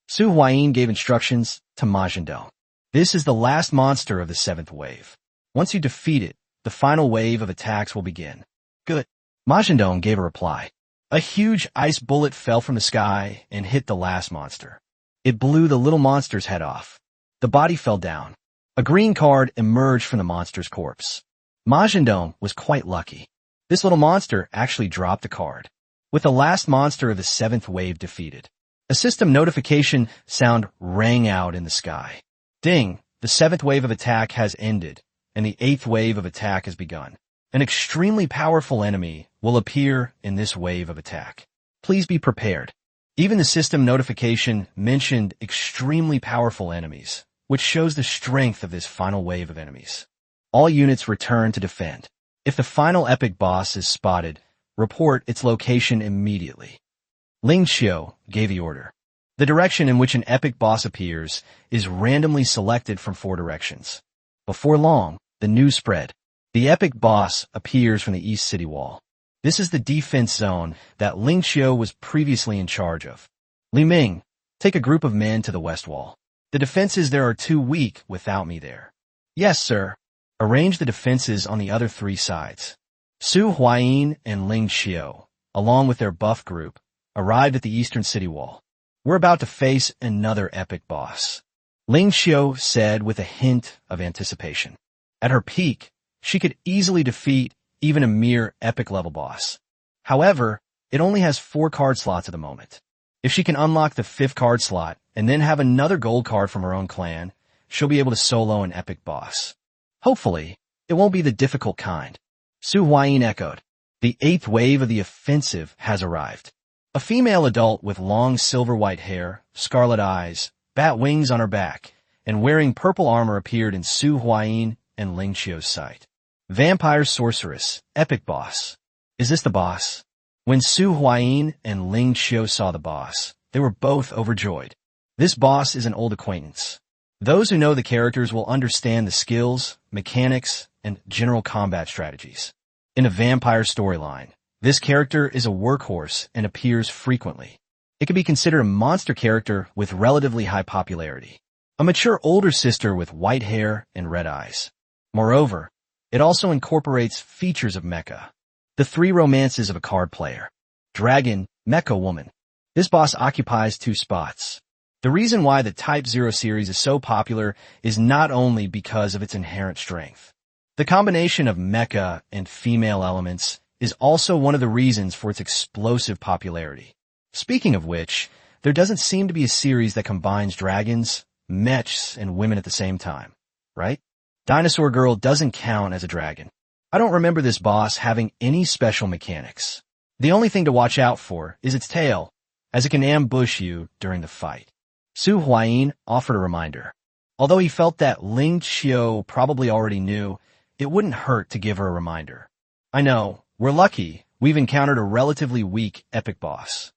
Su Huayin gave instructions to Ma Jindong. This is the last monster of the 7th wave. Once you defeat it, the final wave of attacks will begin. Good. Ma Jindong gave a reply. A huge ice bullet fell from the sky and hit the last monster. It blew the little monster's head off. The body fell down. A green card emerged from the monster's corpse. Ma Jindong was quite lucky. This little monster actually dropped a card. With the last monster of the 7th wave defeated, a system notification sound rang out in the sky. Ding! The 7th wave of attack has ended, and the 8th wave of attack has begun. An extremely powerful enemy will appear in this wave of attack. Please be prepared. Even the system notification mentioned extremely powerful enemies, which shows the strength of this final wave of enemies. All units return to defend. If the final epic boss is spotted, report its location immediately. Ling Qiu gave the order. The direction in which an epic boss appears is randomly selected from 4 directions. Before long, the news spread. The epic boss appears from the east city wall. This is the defense zone that Ling Qiu was previously in charge of. Li Ming, take a group of men to the west wall. The defenses there are too weak without me there. Yes, sir. Arrange the defenses on the other 3 sides. Su Huayin and Ling Qiu, along with their buff group, arrived at the eastern city wall. We're about to face another epic boss. Ling Qiu said with a hint of anticipation. At her peak, she could easily defeat even a mere epic level boss. However, it only has 4 card slots at the moment. If she can unlock the 5th card slot and then have another gold card from her own clan, she'll be able to solo an epic boss. Hopefully, it won't be the difficult kind. Su Huayin echoed. The 8th wave of the offensive has arrived. A female adult with long silver-white hair, scarlet eyes, bat wings on her back, and wearing purple armor appeared in Su Huayin and Ling Qiu's sight. Vampire Sorceress, Epic Boss. Is this the boss? When Su Huayin and Ling Qiu saw the boss, they were both overjoyed. This boss is an old acquaintance. Those who know the characters will understand the skills, mechanics, and general combat strategies. In a vampire storyline, this character is a workhorse and appears frequently. It can be considered a monster character with relatively high popularity. A mature older sister with white hair and red eyes. Moreover, it also incorporates features of mecha. The 3 romances of a card player. Dragon, Mecha Woman. This boss occupies 2 spots. The reason why the Type 0 series is so popular is not only because of its inherent strength. The combination of mecha and female elements is also one of the reasons for its explosive popularity. Speaking of which, there doesn't seem to be a series that combines dragons, mechs, and women at the same time, right? Dinosaur Girl doesn't count as a dragon. I don't remember this boss having any special mechanics. The only thing to watch out for is its tail, as it can ambush you during the fight. Su Huayin offered a reminder. Although he felt that Ling Qiu probably already knew, it wouldn't hurt to give her a reminder. I know, we're lucky we've encountered a relatively weak epic boss.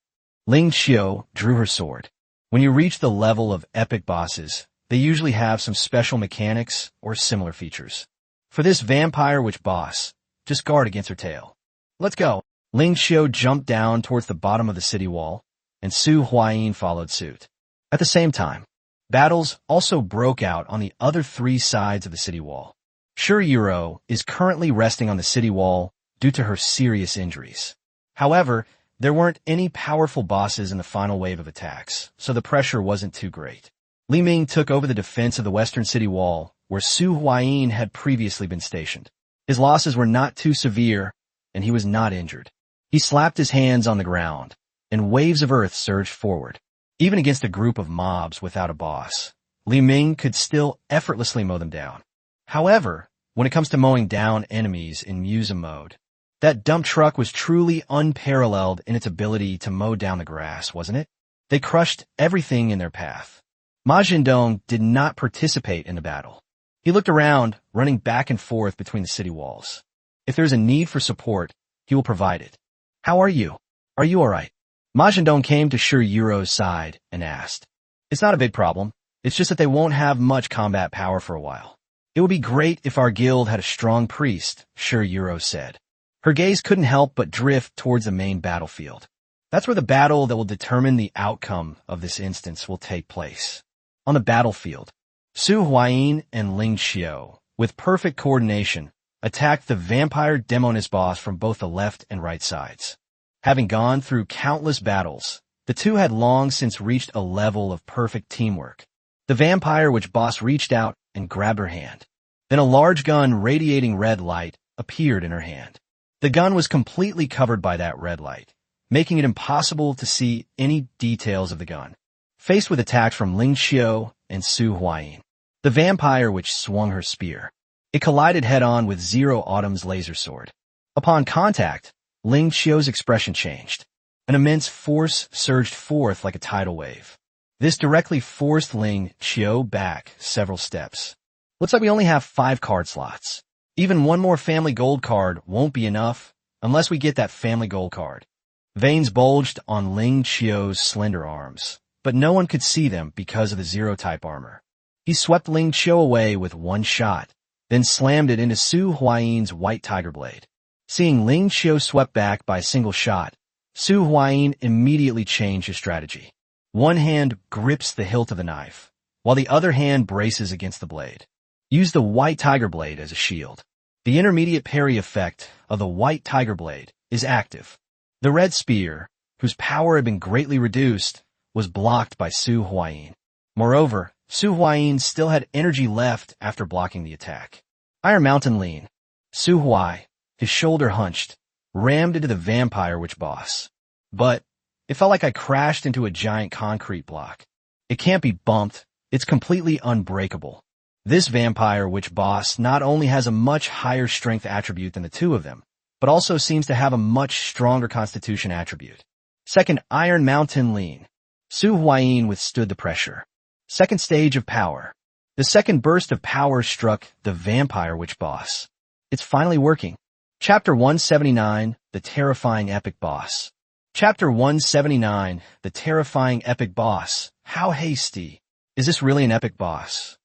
Ling Qiu drew her sword. When you reach the level of epic bosses, they usually have some special mechanics or similar features. For this vampire witch boss, just guard against her tail. Let's go. Ling Xiao jumped down towards the bottom of the city wall, and Su Huayin followed suit. At the same time, battles also broke out on the other three sides of the city wall. Shi Yuro is currently resting on the city wall due to her serious injuries. However, there weren't any powerful bosses in the final wave of attacks, so the pressure wasn't too great. Li Ming took over the defense of the western city wall, where Su Huayin had previously been stationed. His losses were not too severe, and he was not injured. He slapped his hands on the ground, and waves of earth surged forward. Even against a group of mobs without a boss, Li Ming could still effortlessly mow them down. However, when it comes to mowing down enemies in Musa mode, that dump truck was truly unparalleled in its ability to mow down the grass, wasn't it? They crushed everything in their path. Ma Jindong did not participate in the battle. He looked around, running back and forth between the city walls. If there's a need for support, he will provide it. How are you? Are you alright? Ma Jindong came to Shi Yuro's side and asked. It's not a big problem. It's just that they won't have much combat power for a while. It would be great if our guild had a strong priest, Shi Yuro said. Her gaze couldn't help but drift towards the main battlefield. That's where the battle that will determine the outcome of this instance will take place. On the battlefield, Su Huayin and Ling Xiao, with perfect coordination, attacked the vampire Demonis boss from both the left and right sides. Having gone through countless battles, the two had long since reached a level of perfect teamwork. The vampire witch boss reached out and grabbed her hand. Then a large gun radiating red light appeared in her hand. The gun was completely covered by that red light, making it impossible to see any details of the gun. Faced with attacks from Ling Xiao and Su Huayin, the vampire witch swung her spear. It collided head-on with Zero Autumn's laser sword. Upon contact, Ling Xiao's expression changed. An immense force surged forth like a tidal wave. This directly forced Ling Xiao back several steps. Looks like we only have 5 card slots. Even one more family gold card won't be enough unless we get that family gold card. Veins bulged on Ling Xiao's slender arms, but no one could see them because of the Zero-type armor. He swept Ling Xiao away with one shot, then slammed it into Su Huayin's white tiger blade. Seeing Ling Xiao swept back by a single shot, Su Huayin immediately changed his strategy. One hand grips the hilt of the knife, while the other hand braces against the blade. Use the white tiger blade as a shield. The intermediate parry effect of the white tiger blade is active. The red spear, whose power had been greatly reduced, was blocked by Su Huayin. Moreover, Su Huayin still had energy left after blocking the attack. Iron Mountain Lean. Su Huai, his shoulder hunched, rammed into the vampire witch boss. But it felt like I crashed into a giant concrete block. It can't be bumped. It's completely unbreakable. This vampire witch boss not only has a much higher strength attribute than the two of them, but also seems to have a much stronger constitution attribute. Second, Iron Mountain Lean. Su Huayin withstood the pressure. Second stage of power. The second burst of power struck the vampire witch boss. It's finally working. Chapter 179, The Terrifying Epic Boss. Chapter 179, The Terrifying Epic Boss. How hasty. Is this really an epic boss?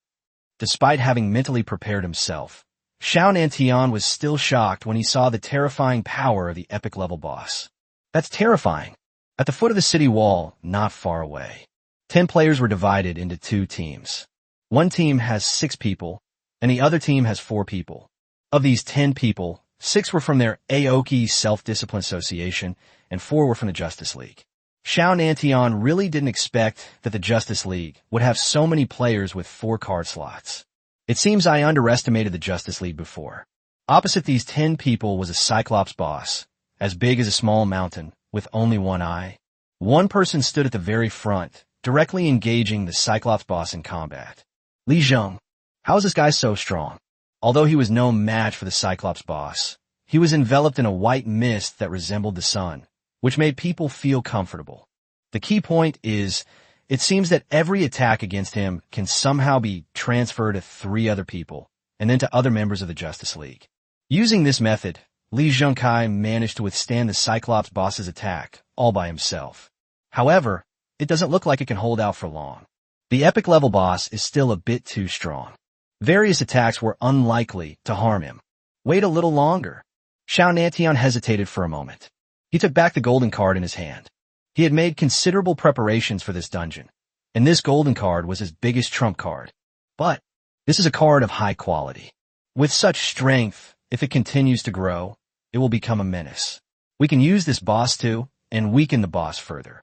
Despite having mentally prepared himself, Xiao Nantian was still shocked when he saw the terrifying power of the epic level boss. That's terrifying. At the foot of the city wall, not far away, 10 players were divided into 2 teams. One team has 6 people, and the other team has 4 people. Of these 10 people, 6 were from their Aoki Self-Discipline Association, and 4 were from the Justice League. Xiao Nantian really didn't expect that the Justice League would have so many players with 4 card slots. It seems I underestimated the Justice League before. Opposite these 10 people was a Cyclops boss, as big as a small mountain, with only one eye. One person stood at the very front, directly engaging the Cyclops boss in combat. Li Zheng. How is this guy so strong? Although he was no match for the Cyclops boss, he was enveloped in a white mist that resembled the sun, which made people feel comfortable. The key point is, it seems that every attack against him can somehow be transferred to 3 other people, and then to other members of the Justice League. Using this method, Li Zhengkai managed to withstand the Cyclops boss's attack, all by himself. However, it doesn't look like it can hold out for long. The epic level boss is still a bit too strong. Various attacks were unlikely to harm him. Wait a little longer. Xiao Nantian hesitated for a moment. He took back the golden card in his hand. He had made considerable preparations for this dungeon, and this golden card was his biggest trump card. But this is a card of high quality. With such strength, if it continues to grow, it will become a menace. We can use this boss too, and weaken the boss further.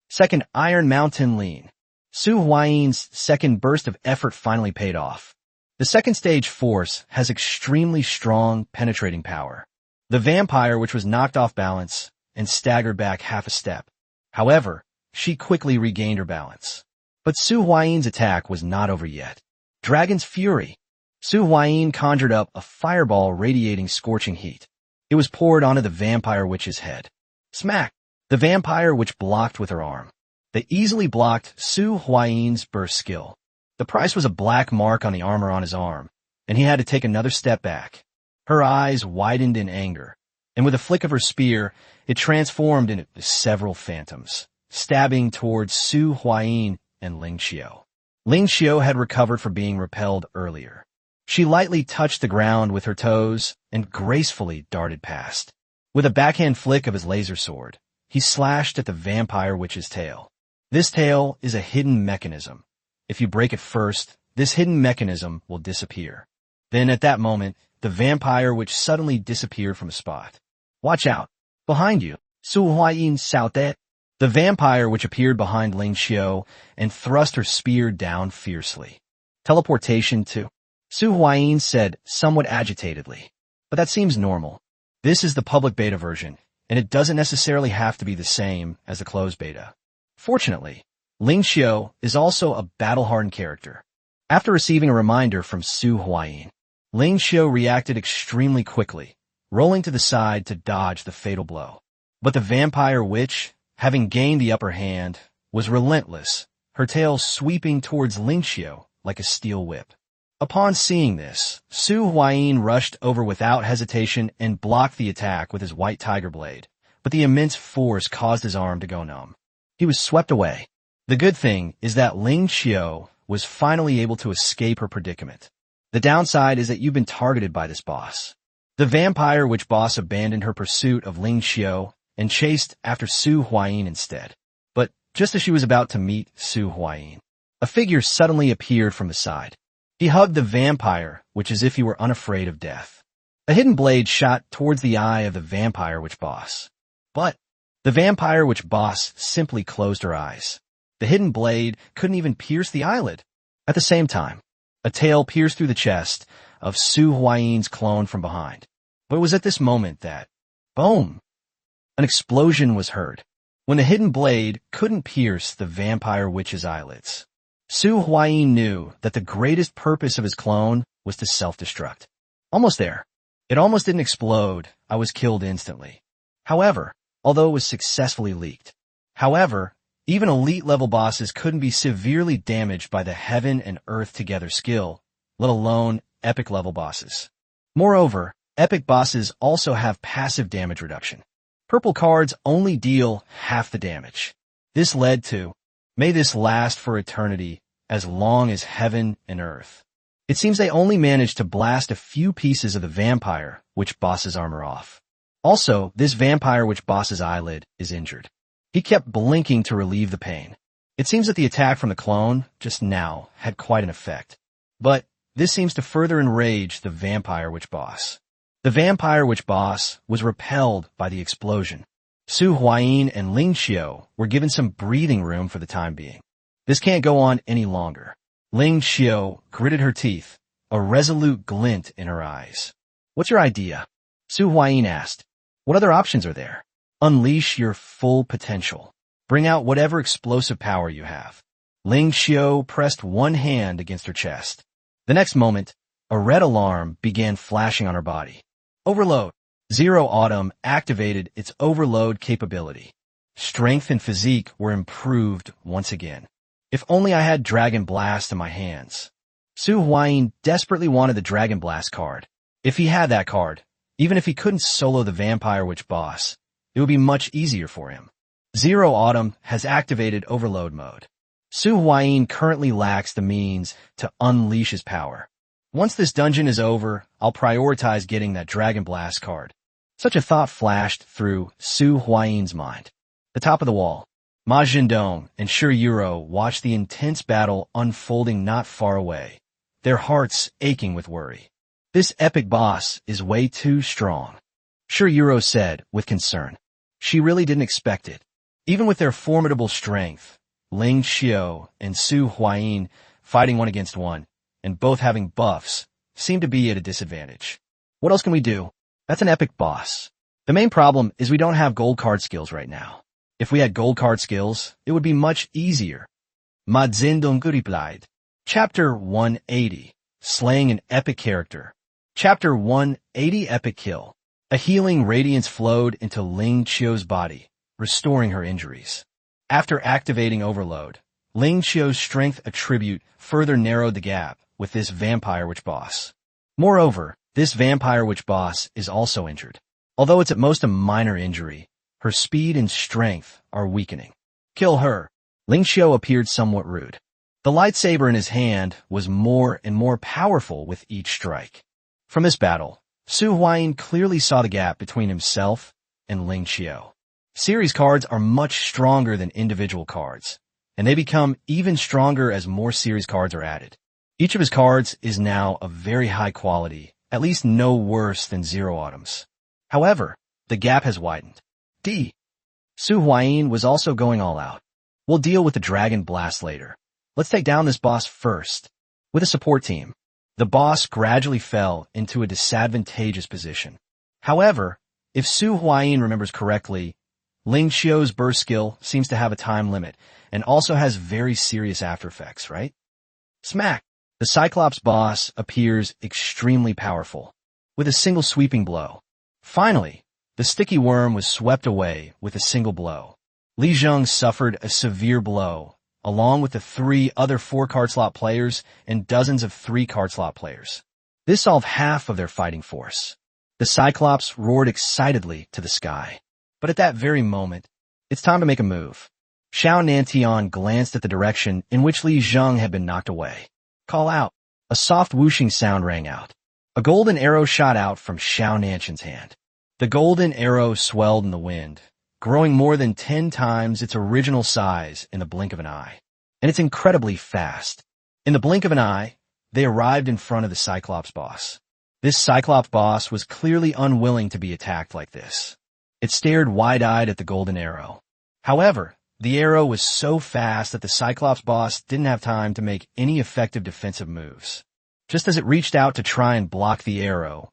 Second, Iron Mountain Lean. Su Huayi's second burst of effort finally paid off. The second stage force has extremely strong, penetrating power. The vampire, which was knocked off balance and staggered back half a step. However, she quickly regained her balance. But Su Huayi's attack was not over yet. Dragon's Fury. Su Huayin conjured up a fireball radiating scorching heat. It was poured onto the vampire witch's head. Smack! The vampire witch blocked with her arm. They easily blocked Su Huayi's burst skill. The price was a black mark on the armor on his arm, and he had to take another step back. Her eyes widened in anger, and with a flick of her spear, it transformed into several phantoms, stabbing towards Su Huayin and Ling Xiao. Ling Xiao had recovered from being repelled earlier. She lightly touched the ground with her toes and gracefully darted past. With a backhand flick of his laser sword, he slashed at the vampire witch's tail. This tail is a hidden mechanism. If you break it first, this hidden mechanism will disappear. Then at that moment, the vampire witch suddenly disappeared from a spot. Watch out! Behind you! Su Huayin shouted. The vampire witch appeared behind Ling Xiao and thrust her spear down fiercely. Teleportation too. Su Huayin said somewhat agitatedly. But that seems normal. This is the public beta version, and it doesn't necessarily have to be the same as the closed beta. Fortunately, Ling Xiao is also a battle-hardened character. After receiving a reminder from Su Huayin, Ling Xiao reacted extremely quickly, rolling to the side to dodge the fatal blow. But the vampire witch, having gained the upper hand, was relentless, her tail sweeping towards Ling Xiao like a steel whip. Upon seeing this, Su Huayin rushed over without hesitation and blocked the attack with his white tiger blade, but the immense force caused his arm to go numb. He was swept away. The good thing is that Ling Xiao was finally able to escape her predicament. The downside is that you've been targeted by this boss. The vampire witch boss abandoned her pursuit of Ling Xiao and chased after Su Huayin instead. But just as she was about to meet Su Huayin, a figure suddenly appeared from the side. He hugged the vampire witch as if he were unafraid of death. A hidden blade shot towards the eye of the vampire witch boss. But the vampire witch boss simply closed her eyes. The hidden blade couldn't even pierce the eyelid. At the same time, a tail pierced through the chest of Su Huayin's clone from behind. But it was at this moment that, boom, an explosion was heard. When the hidden blade couldn't pierce the vampire witch's eyelids, Su Huayin knew that the greatest purpose of his clone was to self-destruct. Almost there. It almost didn't explode. I was killed instantly. However, although it was successfully leaked. However, even elite-level bosses couldn't be severely damaged by the heaven and earth together skill, let alone epic-level bosses. Moreover, epic bosses also have passive damage reduction. Purple cards only deal half the damage. This led to, may this last for eternity, as long as heaven and earth. It seems they only managed to blast a few pieces of the vampire witch boss's armor off. Also, this vampire witch boss's eyelid is injured. He kept blinking to relieve the pain. It seems that the attack from the clone, just now, had quite an effect. But this seems to further enrage the vampire witch boss. The vampire witch boss was repelled by the explosion. Su Huayin and Ling Xiao were given some breathing room for the time being. This can't go on any longer. Ling Xiao gritted her teeth, a resolute glint in her eyes. What's your idea? Su Huayin asked. What other options are there? Unleash your full potential. Bring out whatever explosive power you have. Ling Xiao pressed one hand against her chest. The next moment, a red alarm began flashing on her body. Overload. Zero Autumn activated its overload capability. Strength and physique were improved once again. If only I had Dragon Blast in my hands. Su Huayin desperately wanted the Dragon Blast card. If he had that card, even if he couldn't solo the Vampire Witch boss, it would be much easier for him. Zero Autumn has activated overload mode. Su Huayin currently lacks the means to unleash his power. Once this dungeon is over, I'll prioritize getting that Dragon Blast card. Such a thought flashed through Su Huayin's mind. The top of the wall. Ma Zhendong and Shi Yuro watched the intense battle unfolding not far away, their hearts aching with worry. This epic boss is way too strong, Shi Yuro said with concern. She really didn't expect it. Even with their formidable strength, Ling Xiao and Su Huayin fighting one against one, and both having buffs, seemed to be at a disadvantage. What else can we do? That's an epic boss. The main problem is we don't have gold card skills right now. If we had gold card skills, it would be much easier. Ma Zhendong replied. Chapter 180. Slaying an epic character. Chapter 180 Epic Kill. A healing radiance flowed into Ling Xiao's body, restoring her injuries. After activating Overload, Ling Xiao's strength attribute further narrowed the gap with this Vampire Witch boss. Moreover, this Vampire Witch boss is also injured. Although it's at most a minor injury, her speed and strength are weakening. Kill her. Ling Xiao appeared somewhat rude. The lightsaber in his hand was more and more powerful with each strike. From this battle, Su Huayin clearly saw the gap between himself and Ling Xiao. Series cards are much stronger than individual cards, and they become even stronger as more series cards are added. Each of his cards is now of very high quality, at least no worse than Zero Autumn's. However, the gap has widened. Su Huayin was also going all out. We'll deal with the Dragon Blast later. Let's take down this boss first. With a support team, the boss gradually fell into a disadvantageous position. However, if Su Huayin remembers correctly, Ling Xiao's burst skill seems to have a time limit and also has very serious after effects, right? Smack! The Cyclops boss appears extremely powerful, with a single sweeping blow. Finally, the sticky worm was swept away with a single blow. Li Zheng suffered a severe blow, along with the 3 other 4-card slot players and dozens of 3-card slot players. This solved half of their fighting force. The Cyclops roared excitedly to the sky. But at that very moment, it's time to make a move. Xiao Nantian glanced at the direction in which Li Zheng had been knocked away. Call out. A soft whooshing sound rang out. A golden arrow shot out from Xiao Nantian's hand. The golden arrow swelled in the wind, growing more than 10 times its original size in the blink of an eye. And it's incredibly fast. In the blink of an eye, they arrived in front of the Cyclops boss. This Cyclops boss was clearly unwilling to be attacked like this. It stared wide-eyed at the golden arrow. However, the arrow was so fast that the Cyclops boss didn't have time to make any effective defensive moves. Just as it reached out to try and block the arrow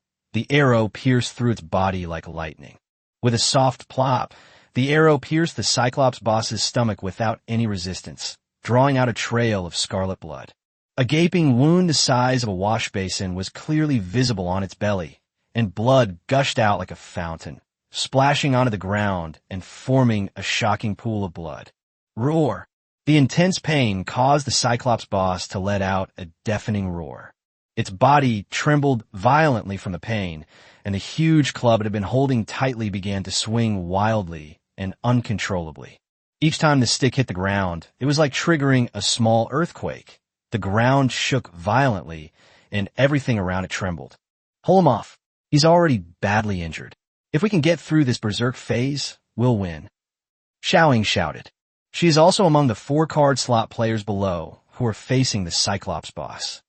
pierced through its body like lightning. With a soft plop, the arrow pierced the Cyclops boss's stomach without any resistance, drawing out a trail of scarlet blood. A gaping wound the size of a wash basin was clearly visible on its belly, and blood gushed out like a fountain, splashing onto the ground and forming a shocking pool of blood. Roar! The intense pain caused the Cyclops boss to let out a deafening roar. Its body trembled violently from the pain, and the huge club it had been holding tightly began to swing wildly and uncontrollably. Each time the stick hit the ground, it was like triggering a small earthquake. The ground shook violently, and everything around it trembled. Pull him off. He's already badly injured. If we can get through this berserk phase, we'll win. Xiaoying shouted. She is also among the 4-card slot players below who are facing the Cyclops boss.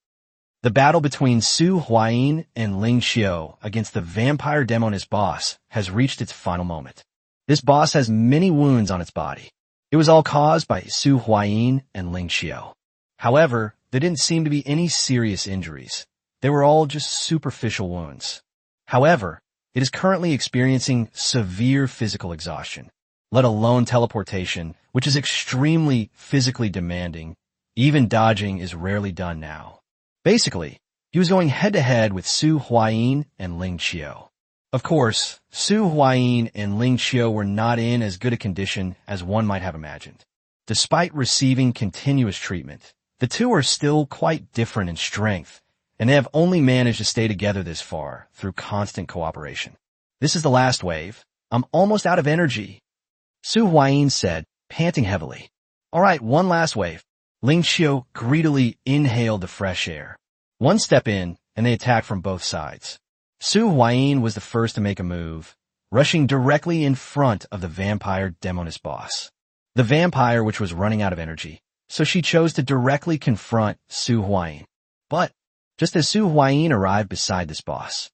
The battle between Su Huayin and Ling Xiao against the Vampire Demoness boss has reached its final moment. This boss has many wounds on its body. It was all caused by Su Huayin and Ling Xiao. However, there didn't seem to be any serious injuries. They were all just superficial wounds. However, it is currently experiencing severe physical exhaustion, let alone teleportation, which is extremely physically demanding. Even dodging is rarely done now. Basically, he was going head-to-head with Su Huayin and Ling Xiao. Of course, Su Huayin and Ling Xiao were not in as good a condition as one might have imagined. Despite receiving continuous treatment, the two are still quite different in strength, and they have only managed to stay together this far through constant cooperation. This is the last wave. I'm almost out of energy, Su Huayin said, panting heavily. All right, one last wave. Ling Xiao greedily inhaled the fresh air. One step in, and they attacked from both sides. Su Huayin was the first to make a move, rushing directly in front of the vampire Demoness boss. The vampire which was running out of energy, so she chose to directly confront Su Huayin. But just as Su Huayin arrived beside this boss,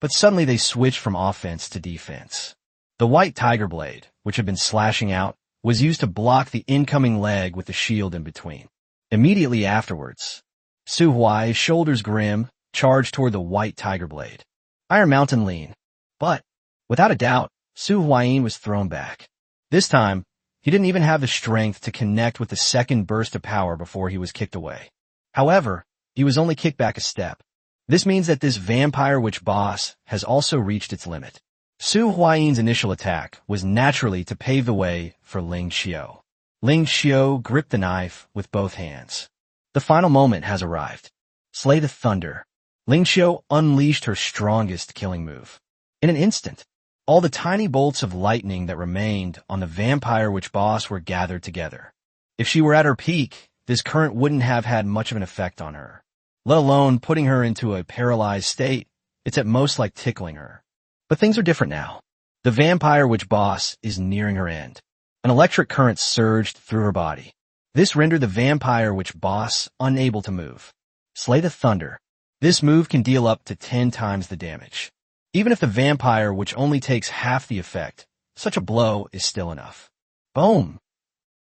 suddenly they switched from offense to defense. The white tiger blade, which had been slashing out, was used to block the incoming leg with the shield in between. Immediately afterwards, Su Huai, shoulders grim, charged toward the white tiger blade. Iron Mountain lean. But, without a doubt, Su Huayin was thrown back. This time, he didn't even have the strength to connect with the second burst of power before he was kicked away. However, he was only kicked back a step. This means that this vampire witch boss has also reached its limit. Su Huayin's initial attack was naturally to pave the way for Ling Xiao. Ling Xiao gripped the knife with both hands. The final moment has arrived. Slay the thunder. Ling Xiao unleashed her strongest killing move. In an instant, all the tiny bolts of lightning that remained on the vampire witch boss were gathered together. If she were at her peak, this current wouldn't have had much of an effect on her. Let alone putting her into a paralyzed state, it's at most like tickling her. But things are different now. The vampire witch boss is nearing her end. An electric current surged through her body. This rendered the vampire witch boss unable to move. Slay the thunder. This move can deal up to 10 times the damage. Even if the vampire witch only takes half the effect, such a blow is still enough. Boom!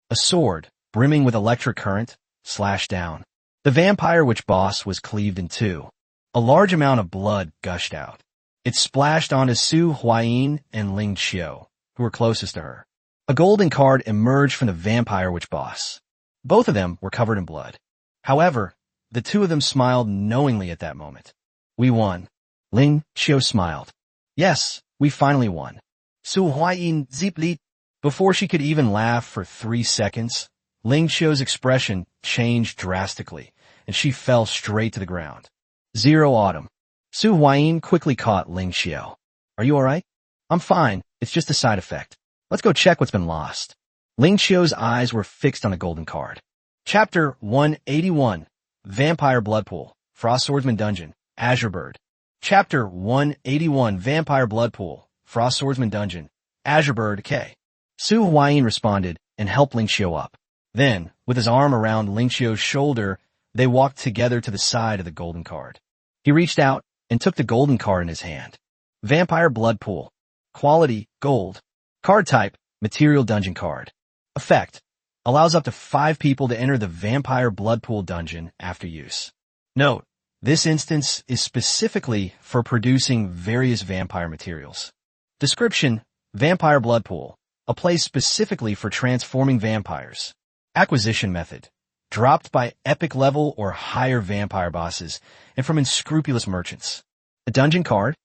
A sword, brimming with electric current, slashed down. The vampire witch boss was cleaved in two. A large amount of blood gushed out. It splashed onto Su Huayin and Ling Xiao, who were closest to her. A golden card emerged from the vampire witch boss. Both of them were covered in blood. However, the two of them smiled knowingly at that moment. We won. Ling Xiao smiled. Yes, we finally won. Su Huayin zipped. Before she could even laugh for 3 seconds, Ling Xiao's expression changed drastically, and she fell straight to the ground. Zero Autumn. Su Huayin quickly caught Ling Xiao. Are you alright? I'm fine, it's just a side effect. Let's go check what's been lost. Ling Xiao's eyes were fixed on a golden card. Chapter 181, Vampire Blood Pool, Frost Swordsman Dungeon, Azure Bird. Chapter 181, Vampire Blood Pool, Frost Swordsman Dungeon, Azure Bird K. Su Huayin responded and helped Ling Xiao up. Then, with his arm around Ling Xiao's shoulder, they walked together to the side of the golden card. He reached out and took the golden card in his hand. Vampire Blood Pool. Quality, gold. Card type, material dungeon card. Effect, allows up to 5 people to enter the Vampire Blood Pool dungeon after use. Note, this instance is specifically for producing various vampire materials. Description, Vampire Blood Pool, a place specifically for transforming vampires. Acquisition method, dropped by epic level or higher vampire bosses and from unscrupulous merchants. A dungeon card.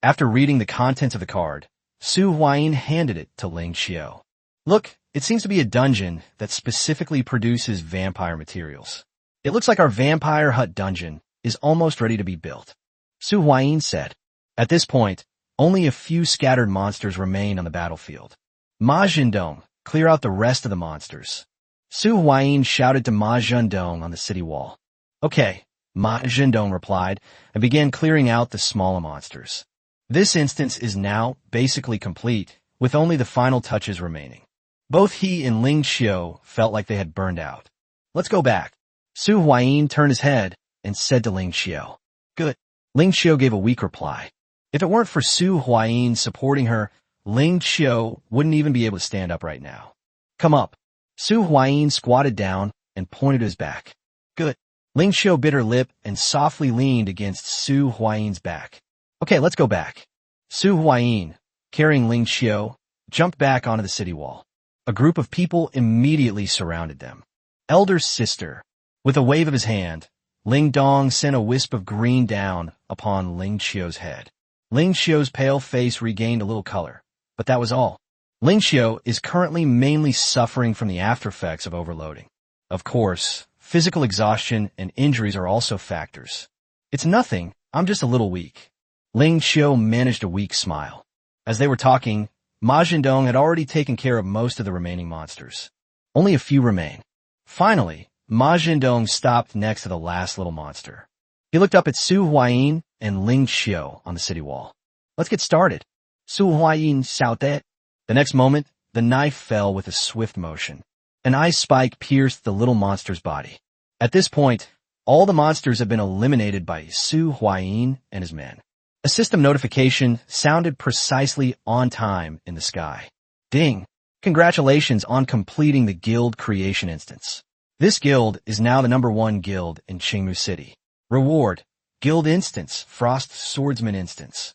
After reading the contents of the card, Su Huayin handed it to Ling Xiao. Look, it seems to be a dungeon that specifically produces vampire materials. It looks like our vampire hut dungeon is almost ready to be built. Su Huayin said. At this point, only a few scattered monsters remain on the battlefield. Ma Zhendong, clear out the rest of the monsters. Su Huayin shouted to Ma Zhendong on the city wall. Okay, Ma Zhendong replied and began clearing out the smaller monsters. This instance is now basically complete, with only the final touches remaining. Both he and Ling Xiao felt like they had burned out. Let's go back. Su Huayin turned his head and said to Ling Xiao. Good. Ling Xiao gave a weak reply. If it weren't for Su Huayin supporting her, Ling Xiao wouldn't even be able to stand up right now. Come up. Su Huayin squatted down and pointed to his back. Good. Ling Xiao bit her lip and softly leaned against Su Huayin's back. Okay, let's go back. Su Huayin, carrying Ling Xiao, jumped back onto the city wall. A group of people immediately surrounded them. Elder Sister. With a wave of his hand, Ling Dong sent a wisp of green down upon Ling Xiao's head. Ling Xiao's pale face regained a little color, but that was all. Ling Xiao is currently mainly suffering from the aftereffects of overloading. Of course, physical exhaustion and injuries are also factors. It's nothing, I'm just a little weak. Ling Xiao managed a weak smile. As they were talking, Ma Zhendong had already taken care of most of the remaining monsters. Only a few remain. Finally, Ma Zhendong stopped next to the last little monster. He looked up at Su Huayin and Ling Xiao on the city wall. Let's get started. Su Huayin shouted. The next moment, the knife fell with a swift motion. An ice spike pierced the little monster's body. At this point, all the monsters have been eliminated by Su Huayin and his men. A system notification sounded precisely on time in the sky. Ding! Congratulations on completing the guild creation instance. This guild is now the #1 guild in Qingmu City. Reward: Guild Instance, Frost Swordsman Instance.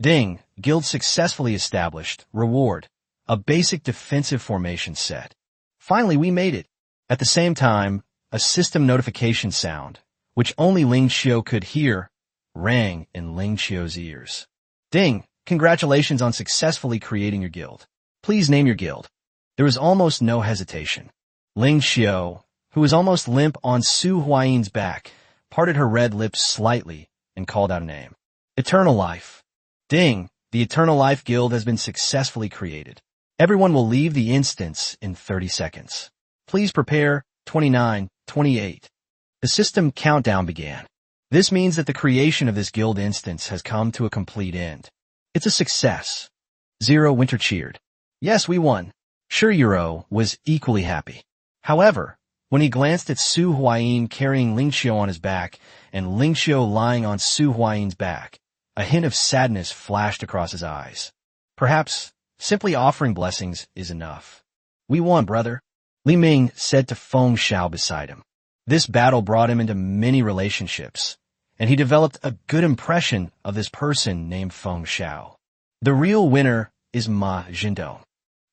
Ding! Guild successfully established. Reward: a basic defensive formation set. Finally, we made it. At the same time, a system notification sound, which only Ling Qiu could hear, rang in Ling Qiu's ears. Ding! Congratulations on successfully creating your guild. Please name your guild. There was almost no hesitation. Ling Qiu, who was almost limp on Su Huayin's back, parted her red lips slightly and called out a name. Eternal Life. Ding! The Eternal Life Guild has been successfully created. Everyone will leave the instance in 30 seconds. Please prepare. 29, 28. The system countdown began. This means that the creation of this guild instance has come to a complete end. It's a success. Zero Winter cheered. Yes, we won. Shiyuro was equally happy. However, when he glanced at Su Huayin carrying Ling Qiu on his back and Ling Qiu lying on Su Huayin's back, a hint of sadness flashed across his eyes. Perhaps simply offering blessings is enough. We won, brother, Li Ming said to Feng Xiao beside him. This battle brought him into many relationships, and he developed a good impression of this person named Feng Xiao. The real winner is Ma Jindong.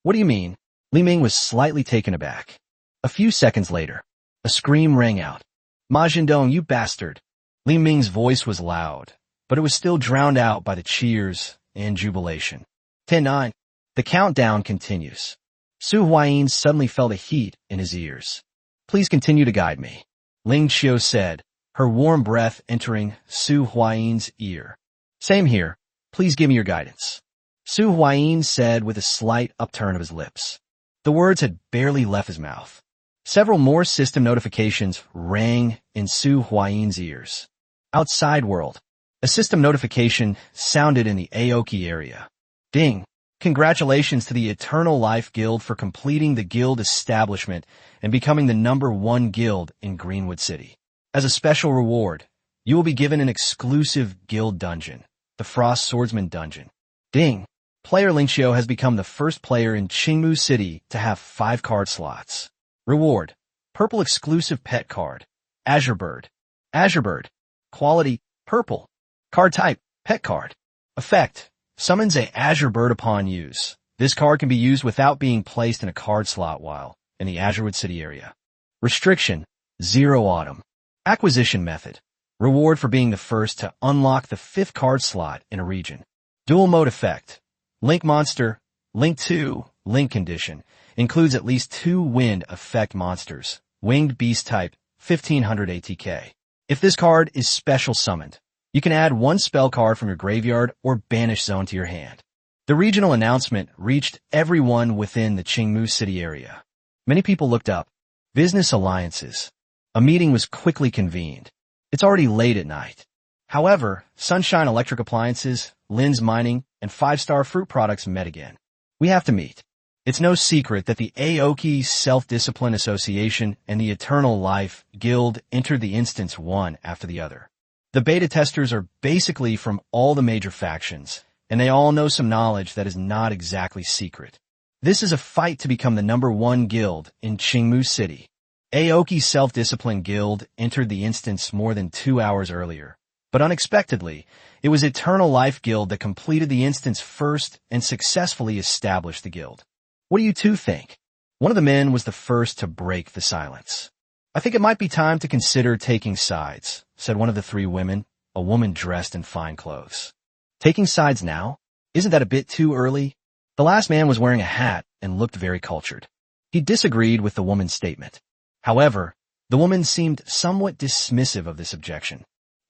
What do you mean? Li Ming was slightly taken aback. A few seconds later, a scream rang out. Ma Jindong, you bastard! Li Ming's voice was loud, but it was still drowned out by the cheers and jubilation. 10-9. The countdown continues. Su Huayin suddenly felt a heat in his ears. Please continue to guide me, Ling Qiu said, her warm breath entering Su Huayin's ear. Same here. Please give me your guidance, Su Huayin said with a slight upturn of his lips. The words had barely left his mouth. Several more system notifications rang in Su Huayin's ears. Outside world. A system notification sounded in the Aoki area. Ding! Congratulations to the Eternal Life Guild for completing the guild establishment and becoming the #1 guild in Greenwood City. As a special reward, you will be given an exclusive guild dungeon, the Frost Swordsman Dungeon. Ding! Player Ling Qiu has become the first player in Qingmu City to have 5 card slots. Reward: Purple exclusive pet card. Azure Bird. Azure Bird. Quality: Purple. Card type: Pet card. Effect: Summons a Azure Bird upon use. This card can be used without being placed in a card slot while in the Azurewood City area. Restriction: Zero Autumn. Acquisition method: Reward for being the first to unlock the 5th card slot in a region. Dual mode effect: Link monster. Link 2. Link condition. Includes at least 2 wind effect monsters. Winged beast type, 1500 ATK. If this card is special summoned, you can add 1 spell card from your graveyard or banish zone to your hand. The regional announcement reached everyone within the Qingmu City area. Many people looked up. Business alliances. A meeting was quickly convened. It's already late at night. However, Sunshine Electric Appliances, Lin's Mining, and 5-Star Fruit Products met again. We have to meet. It's no secret that the Aoki Self-Discipline Association and the Eternal Life Guild entered the instance one after the other. The beta testers are basically from all the major factions, and they all know some knowledge that is not exactly secret. This is a fight to become the #1 guild in Qingmu City. Aoki Self-Discipline Guild entered the instance more than 2 hours earlier, but unexpectedly, it was Eternal Life Guild that completed the instance first and successfully established the guild. What do you two think? One of the men was the first to break the silence. I think it might be time to consider taking sides, said one of the 3 women, a woman dressed in fine clothes. Taking sides now? Isn't that a bit too early? The last man was wearing a hat and looked very cultured. He disagreed with the woman's statement. However, the woman seemed somewhat dismissive of this objection.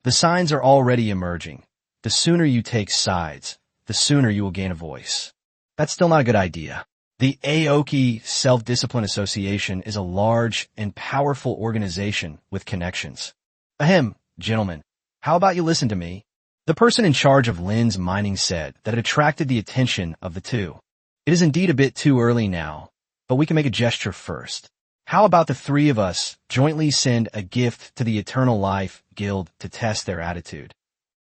The signs are already emerging. The sooner you take sides, the sooner you will gain a voice. That's still not a good idea. The Aoki Self-Discipline Association is a large and powerful organization with connections. Ahem, gentlemen, how about you listen to me? The person in charge of Lin's mining said that it attracted the attention of the two. It is indeed a bit too early now, but we can make a gesture first. How about the three of us jointly send a gift to the Eternal Life Guild to test their attitude?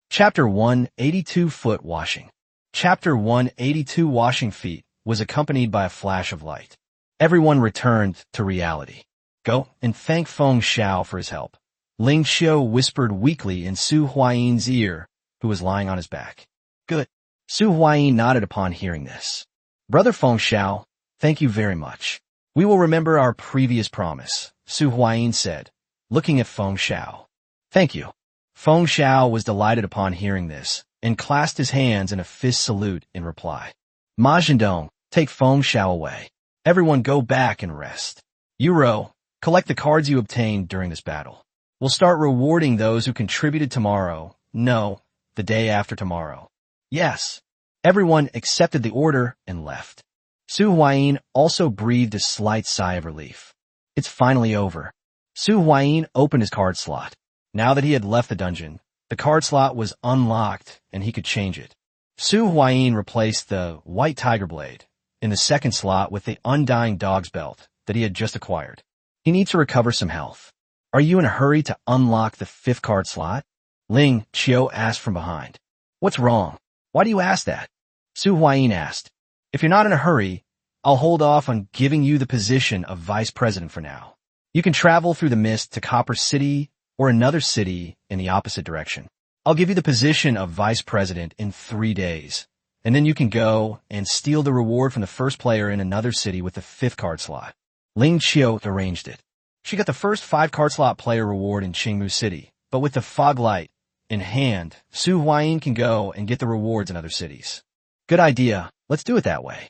Chapter 1, 82-foot washing. Chapter 1, 82 washing feet was accompanied by a flash of light. Everyone returned to reality. Go and thank Feng Xiao for his help. Ling Xiu whispered weakly in Su Huayin's ear, who was lying on his back. Good. Su Huayin nodded upon hearing this. Brother Feng Xiao, thank you very much. We will remember our previous promise, Su Huayin said, looking at Feng Xiao. Thank you. Feng Xiao was delighted upon hearing this, and clasped his hands in a fist salute in reply. Ma Zhendong, take Feng Xiao away. Everyone go back and rest. Yuro, collect the cards you obtained during this battle. We'll start rewarding those who contributed tomorrow. No, the day after tomorrow. Yes. Everyone accepted the order and left. Su Huayin also breathed a slight sigh of relief. It's finally over. Su Huayin opened his card slot. Now that he had left the dungeon, the card slot was unlocked and he could change it. Su Huayin replaced the White Tiger Blade in the second slot with the Undying Dog's Belt that he had just acquired. He needs to recover some health. Are you in a hurry to unlock the fifth card slot? Ling Qiu asked from behind. What's wrong? Why do you ask that? Su Huayin asked. If you're not in a hurry, I'll hold off on giving you the position of vice president for now. You can travel through the mist to Copper City or another city in the opposite direction. I'll give you the position of vice president in 3 days, and then you can go and steal the reward from the first player in another city with the fifth card slot. Ling Qiu arranged it. She got the first 5-card slot player reward in Qingmu City, but with the fog light in hand, Su Huayin can go and get the rewards in other cities. Good idea. Let's do it that way.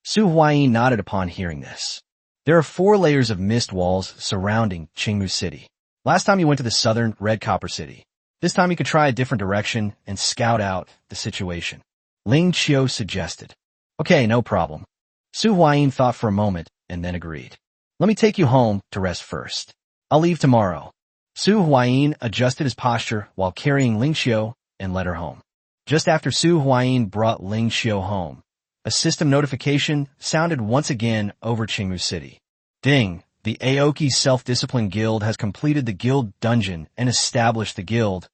Su Huayin nodded upon hearing this. There are 4 layers of mist walls surrounding Qingmu City. Last time you went to the southern Red Copper City. This time you could try a different direction and scout out the situation. Ling Qiu suggested. Okay, no problem. Su Huayin thought for a moment and then agreed. Let me take you home to rest first. I'll leave tomorrow. Su Huayin adjusted his posture while carrying Ling Qiu and led her home. Just after Su Huayin brought Ling Qiu home, a system notification sounded once again over Qingmu City. Ding! The Aoki Self-Discipline Guild has completed the guild dungeon and established the guild,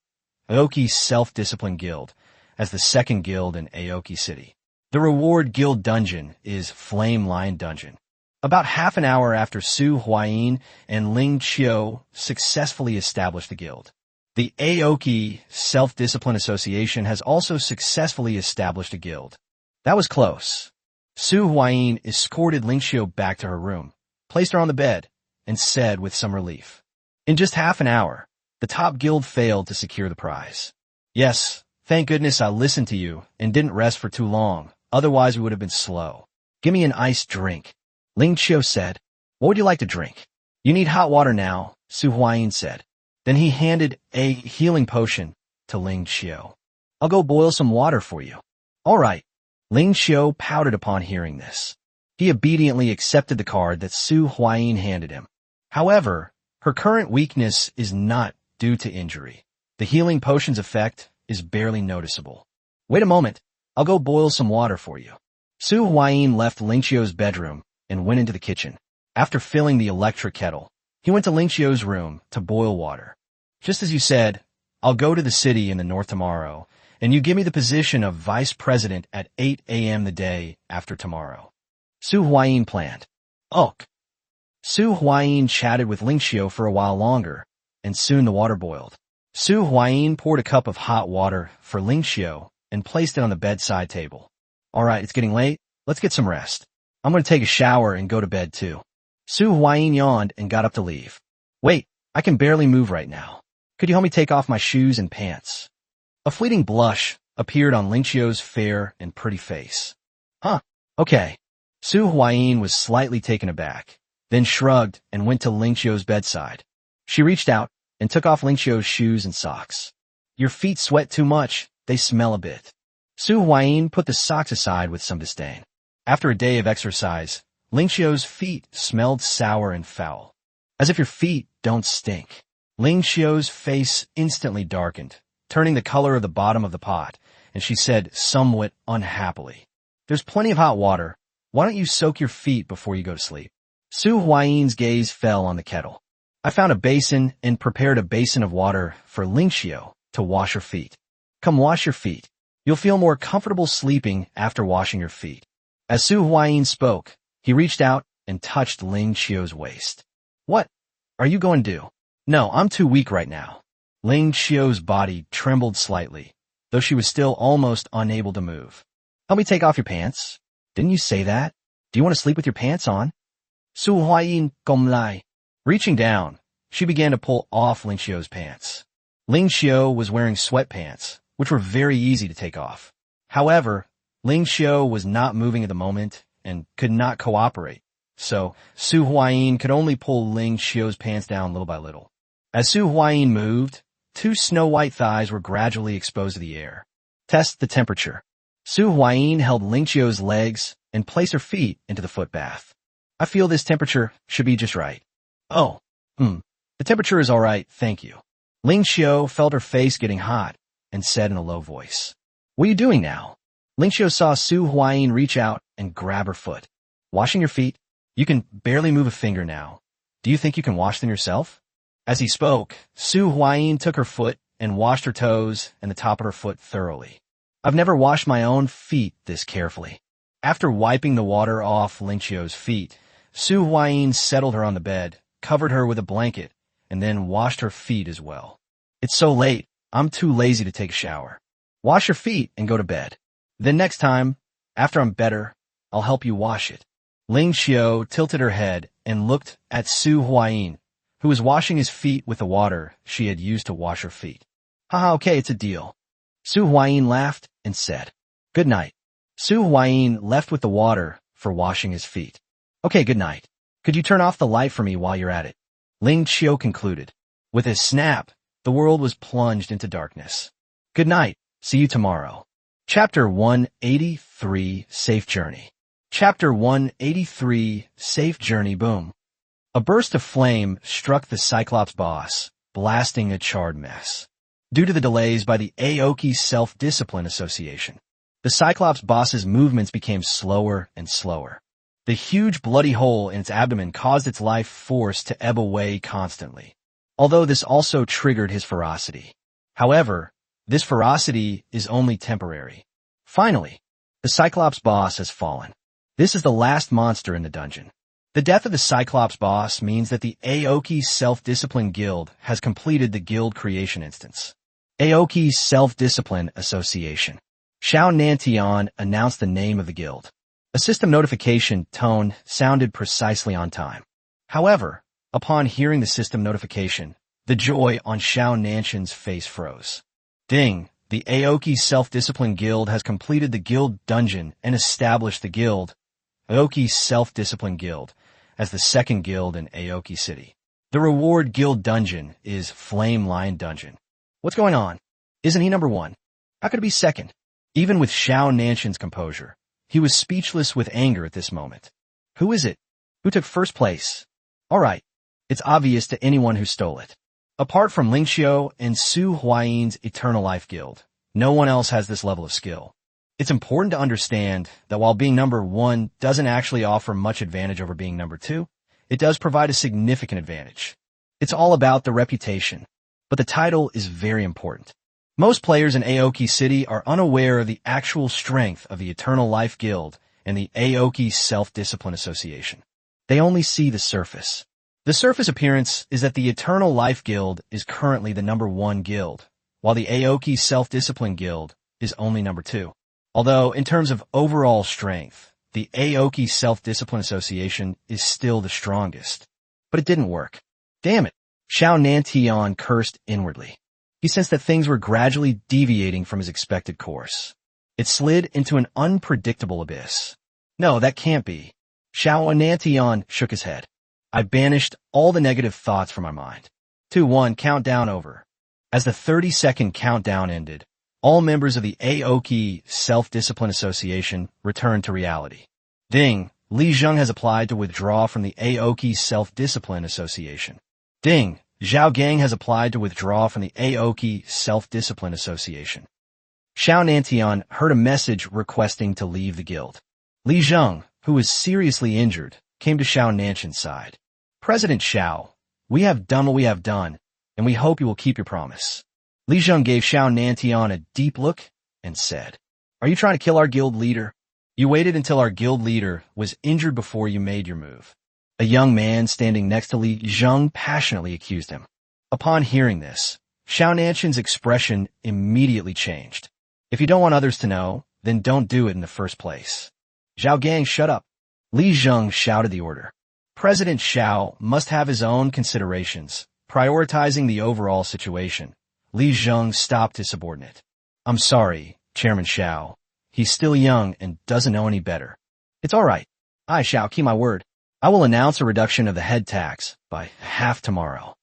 Aoki Self-Discipline Guild, as the second guild in Aoki City. The reward guild dungeon is Flame Lion Dungeon. About half an hour after Su Huayin and Ling Qiu successfully established the guild, the Aoki Self-Discipline Association has also successfully established a guild. That was close. Su Huayin escorted Ling Qiu back to her room, placed her on the bed, and said with some relief, in just half an hour, the top guild failed to secure the prize. Yes, thank goodness I listened to you and didn't rest for too long, otherwise we would have been slow. Give me an iced drink. Ling Qiu said. What would you like to drink? You need hot water now, Su Huayin said. Then he handed a healing potion to Ling Qiu. I'll go boil some water for you. All right. Ling Qiu pouted upon hearing this. He obediently accepted the card that Su Huayin handed him. However, her current weakness is not due to injury. The healing potion's effect is barely noticeable. Wait a moment. I'll go boil some water for you. Su Huayin left Ling Qiu's bedroom and went into the kitchen. After filling the electric kettle, he went to Ling Qiu's room to boil water. Just as you said, I'll go to the city in the north tomorrow, and you give me the position of vice president at 8 a.m. the day after tomorrow. Su Huayin planned. Ok. Su Huayin chatted with Ling Qiu for a while longer, and soon the water boiled. Su Huayin poured a cup of hot water for Ling Qiu and placed it on the bedside table. All right, it's getting late. Let's get some rest. I'm going to take a shower and go to bed too. Su Huayin yawned and got up to leave. Wait, I can barely move right now. Could you help me take off my shoes and pants? A fleeting blush appeared on Ling Qiu's fair and pretty face. Huh, okay. Su Huayin was slightly taken aback, then shrugged and went to Ling Qiu's bedside. She reached out and took off Ling Qiu's shoes and socks. Your feet sweat too much, they smell a bit. Su Huayin put the socks aside with some disdain. After a day of exercise, Ling Qiu's feet smelled sour and foul. As if your feet don't stink. Ling Qiu's face instantly darkened. turning the color of the bottom of the pot, and she said somewhat unhappily, "There's plenty of hot water. Why don't you soak your feet before you go to sleep?" Su Huayin's gaze fell on the kettle. "I found a basin and prepared a basin of water for Ling Xiao to wash her feet. Come wash your feet. You'll feel more comfortable sleeping after washing your feet." As Su Huayin spoke, he reached out and touched Ling Xiao's waist. "What are you going to do?" "No, I'm too weak right now." Ling Xiao's body trembled slightly, though she was still almost unable to move. "Help me take off your pants. Didn't you say that? Do you want to sleep with your pants on?" Su Huayin gomlai. Reaching down, she began to pull off Ling Xiao's pants. Ling Xiao was wearing sweatpants, which were very easy to take off. However, Ling Xiao was not moving at the moment and could not cooperate, so Su Huayin could only pull Ling Xiao's pants down little by little. As Su Huayin moved, two snow-white thighs were gradually exposed to the air. Test the temperature. Su Huayin held Ling Xiao's legs and placed her feet into the foot bath. "I feel this temperature should be just right." "Oh, the temperature is all right, thank you." Ling Xiao felt her face getting hot and said in a low voice, "What are you doing now?" Ling Xiao saw Su Huayin reach out and grab her foot. "Washing your feet? You can barely move a finger now. Do you think you can wash them yourself?" As he spoke, Su Huayin took her foot and washed her toes and the top of her foot thoroughly. "I've never washed my own feet this carefully." After wiping the water off Ling Xiao's feet, Su Huayin settled her on the bed, covered her with a blanket, and then washed her feet as well. "It's so late, I'm too lazy to take a shower." "Wash your feet and go to bed. Then next time, after I'm better, I'll help you wash it." Ling Xiao tilted her head and looked at Su Huayin, who was washing his feet with the water she had used to wash her feet. "Haha, okay, it's a deal." Su Huayin laughed and said, "Good night." Su Huayin left with the water for washing his feet. "Okay, good night. Could you turn off the light for me while you're at it?" Ling Xiao concluded. With a snap, the world was plunged into darkness. "Good night. See you tomorrow." Chapter 183, Safe Journey. Chapter 183, Safe Journey. Boom. A burst of flame struck the Cyclops boss, blasting a charred mess. Due to the delays by the Aoki Self-Discipline Association, the Cyclops boss's movements became slower and slower. The huge bloody hole in its abdomen caused its life force to ebb away constantly, although this also triggered his ferocity. However, this ferocity is only temporary. Finally, the Cyclops boss has fallen. This is the last monster in the dungeon. The death of the Cyclops boss means that the Aoki Self-Discipline Guild has completed the guild creation instance. Aoki Self-Discipline Association. Xiao Nantian announced the name of the guild. A system notification tone sounded precisely on time. However, upon hearing the system notification, the joy on Xiao Nantian's face froze. Ding! The Aoki Self-Discipline Guild has completed the guild dungeon and established the guild, Aoki Self-Discipline Guild, as the second guild in Aoki City. The reward guild dungeon is Flame Lion Dungeon. What's going on? Isn't he number one? How could it be second? Even with Xiao Nantian's composure, he was speechless with anger at this moment. Who is it? Who took first place? All right, it's obvious to anyone who stole it. Apart from Ling Xiao and Su Huayin's Eternal Life Guild, no one else has this level of skill. It's important to understand that while being number one doesn't actually offer much advantage over being number two, it does provide a significant advantage. It's all about the reputation, but the title is very important. Most players in Aoki City are unaware of the actual strength of the Eternal Life Guild and the Aoki Self-Discipline Association. They only see the surface. The surface appearance is that the Eternal Life Guild is currently the number one guild, while the Aoki Self-Discipline Guild is only number two. Although, in terms of overall strength, the Aoki Self-Discipline Association is still the strongest. But it didn't work. Damn it! Xiao Nantian cursed inwardly. He sensed that things were gradually deviating from his expected course. It slid into an unpredictable abyss. No, that can't be. Xiao Nantian shook his head. I banished all the negative thoughts from my mind. 2-1 countdown over. As the 30-second countdown ended, all members of the Aoki Self-Discipline Association returned to reality. Ding! Li Zheng has applied to withdraw from the Aoki Self-Discipline Association. Ding! Zhao Gang has applied to withdraw from the Aoki Self-Discipline Association. Xiao Nantian heard a message requesting to leave the guild. Li Zheng, who was seriously injured, came to Xiao Nantian's side. President Xiao, we have done what we have done, and we hope you will keep your promise. Li Zheng gave Xiao Nantian a deep look and said, "Are you trying to kill our guild leader? You waited until our guild leader was injured before you made your move." A young man standing next to Li Zheng passionately accused him. Upon hearing this, Xiao Nantian's expression immediately changed. "If you don't want others to know, then don't do it in the first place." "Zhao Gang, shut up." Li Zheng shouted the order. President Xiao must have his own considerations, prioritizing the overall situation. Li Zheng stopped his subordinate. "I'm sorry, Chairman Xiao. He's still young and doesn't know any better." "It's all right. I, Xiao, keep my word. I will announce a reduction of the head tax by half tomorrow."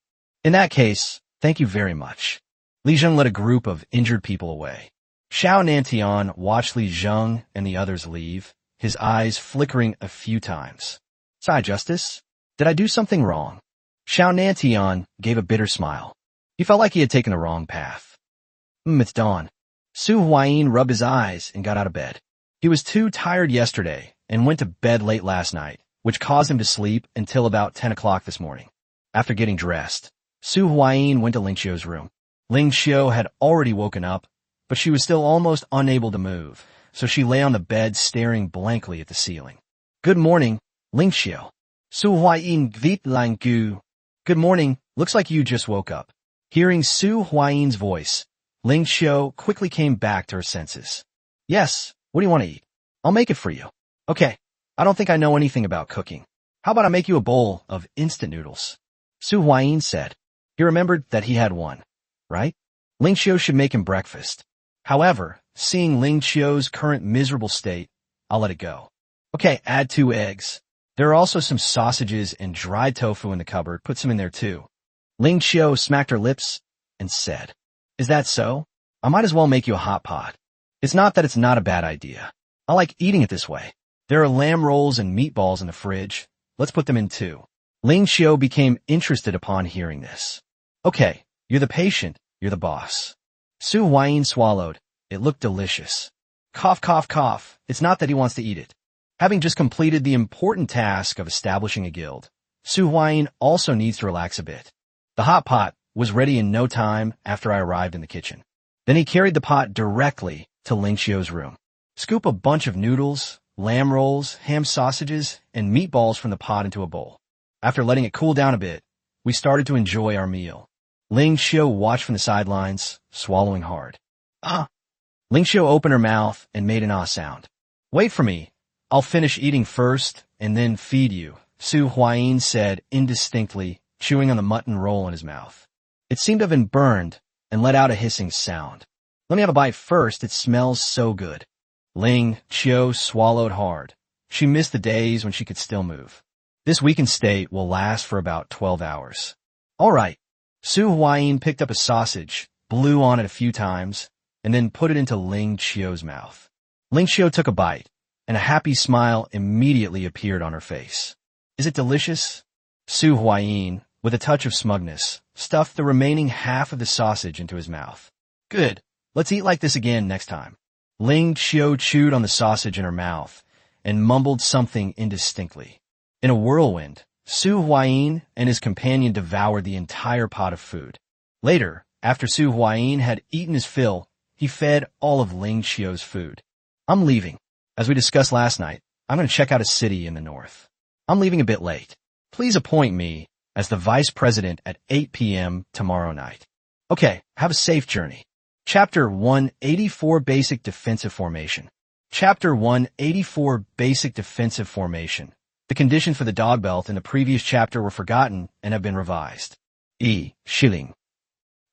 "In that case, thank you very much." Li Zheng led a group of injured people away. Xiao Nantian watched Li Zheng and the others leave, his eyes flickering a few times. "Sai Justice, did I do something wrong?" Xiao Nantian gave a bitter smile. He felt like he had taken the wrong path. It's dawn. Su Huayin rubbed his eyes and got out of bed. He was too tired yesterday and went to bed late last night, which caused him to sleep until about 10 o'clock this morning. After getting dressed, Su Huayin went to Ling Xiu's room. Ling Xiu had already woken up, but she was still almost unable to move, so she lay on the bed staring blankly at the ceiling. "Good morning, Ling Xiu." Su Huayin vit lang gu. "Good morning, looks like you just woke up." Hearing Su Huayin's voice, Ling Xiu quickly came back to her senses. "Yes, what do you want to eat? I'll make it for you." "Okay, I don't think I know anything about cooking. How about I make you a bowl of instant noodles?" Su Huayin said. He remembered that he had one, right? Ling Xiu should make him breakfast. However, seeing Ling Xiu's current miserable state, I'll let it go. "Okay, add 2 eggs. There are also some sausages and dried tofu in the cupboard. Put some in there too." Ling Xiu smacked her lips and said, "Is that so? I might as well make you a hot pot." "It's not that it's not a bad idea. I like eating it this way. There are lamb rolls and meatballs in the fridge. Let's put them in too." Ling Xiu became interested upon hearing this. "Okay, you're the patient, you're the boss." Su Huayin swallowed. It looked delicious. Cough, cough, cough. It's not that he wants to eat it. Having just completed the important task of establishing a guild, Su Huayin also needs to relax a bit. The hot pot was ready in no time after I arrived in the kitchen. Then he carried the pot directly to Ling Xiu's room. Scoop a bunch of noodles, lamb rolls, ham sausages, and meatballs from the pot into a bowl. After letting it cool down a bit, we started to enjoy our meal. Ling Xiu watched from the sidelines, swallowing hard. "Ah!" Ling Xiu opened her mouth and made an ah sound. "Wait for me. I'll finish eating first and then feed you," Su Huayin said indistinctly, chewing on the mutton roll in his mouth. It seemed to have been burned and let out a hissing sound. "Let me have a bite first. It smells so good." Ling Xiu swallowed hard. She missed the days when she could still move. This weakened state will last for about 12 hours. "All right." Su Huayin picked up a sausage, blew on it a few times, and then put it into Ling Xiu's mouth. Ling Xiu took a bite, and a happy smile immediately appeared on her face. "Is it delicious?" Su Huayin, with a touch of smugness, stuffed the remaining half of the sausage into his mouth. "Good. Let's eat like this again next time." Ling Xiu chewed on the sausage in her mouth and mumbled something indistinctly. In a whirlwind, Su Huayin and his companion devoured the entire pot of food. Later, after Su Huayin had eaten his fill, he fed all of Ling Xiu's food. "I'm leaving. As we discussed last night, I'm going to check out a city in the north. I'm leaving a bit late. Please appoint me as the vice president at 8 p.m. tomorrow night." "Okay, have a safe journey." Chapter 184 Basic Defensive Formation. Chapter 184 Basic Defensive Formation. The conditions for the dog belt in the previous chapter were forgotten and have been revised. Shilling.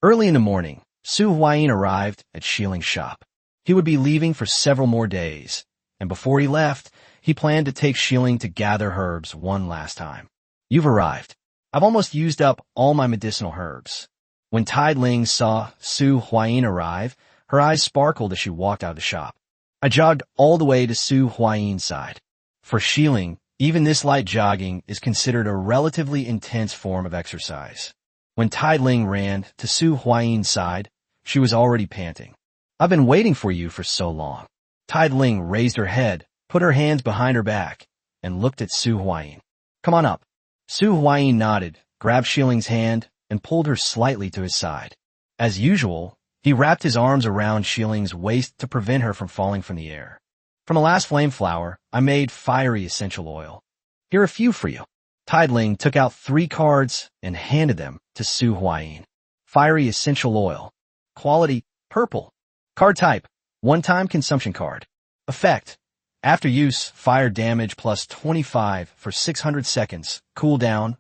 Early in the morning, Su Huayin arrived at Shiling's shop. He would be leaving for several more days, and before he left, he planned to take Shilling to gather herbs one last time. "You've arrived. I've almost used up all my medicinal herbs." When Tai Ling saw Su Huayin arrive, her eyes sparkled as she walked out of the shop. I jogged all the way to Su Huayin's side. For Shilling, even this light jogging is considered a relatively intense form of exercise. When Tai Ling ran to Su Huayin's side, she was already panting. I've been waiting for you for so long. Tai Ling raised her head, put her hands behind her back, and looked at Su Huayin. Come on up. Su Huayin nodded, grabbed Shiling's hand, and pulled her slightly to his side. As usual, he wrapped his arms around Shiling's waist to prevent her from falling from the air. From the last flame flower, I made fiery essential oil. Here are a few for you. Tai Ling took out 3 cards and handed them to Su Huayin. Fiery essential oil. Quality, purple. Card type, one-time consumption card. Effect, after use, fire damage plus 25 for 600 seconds. Cooldown,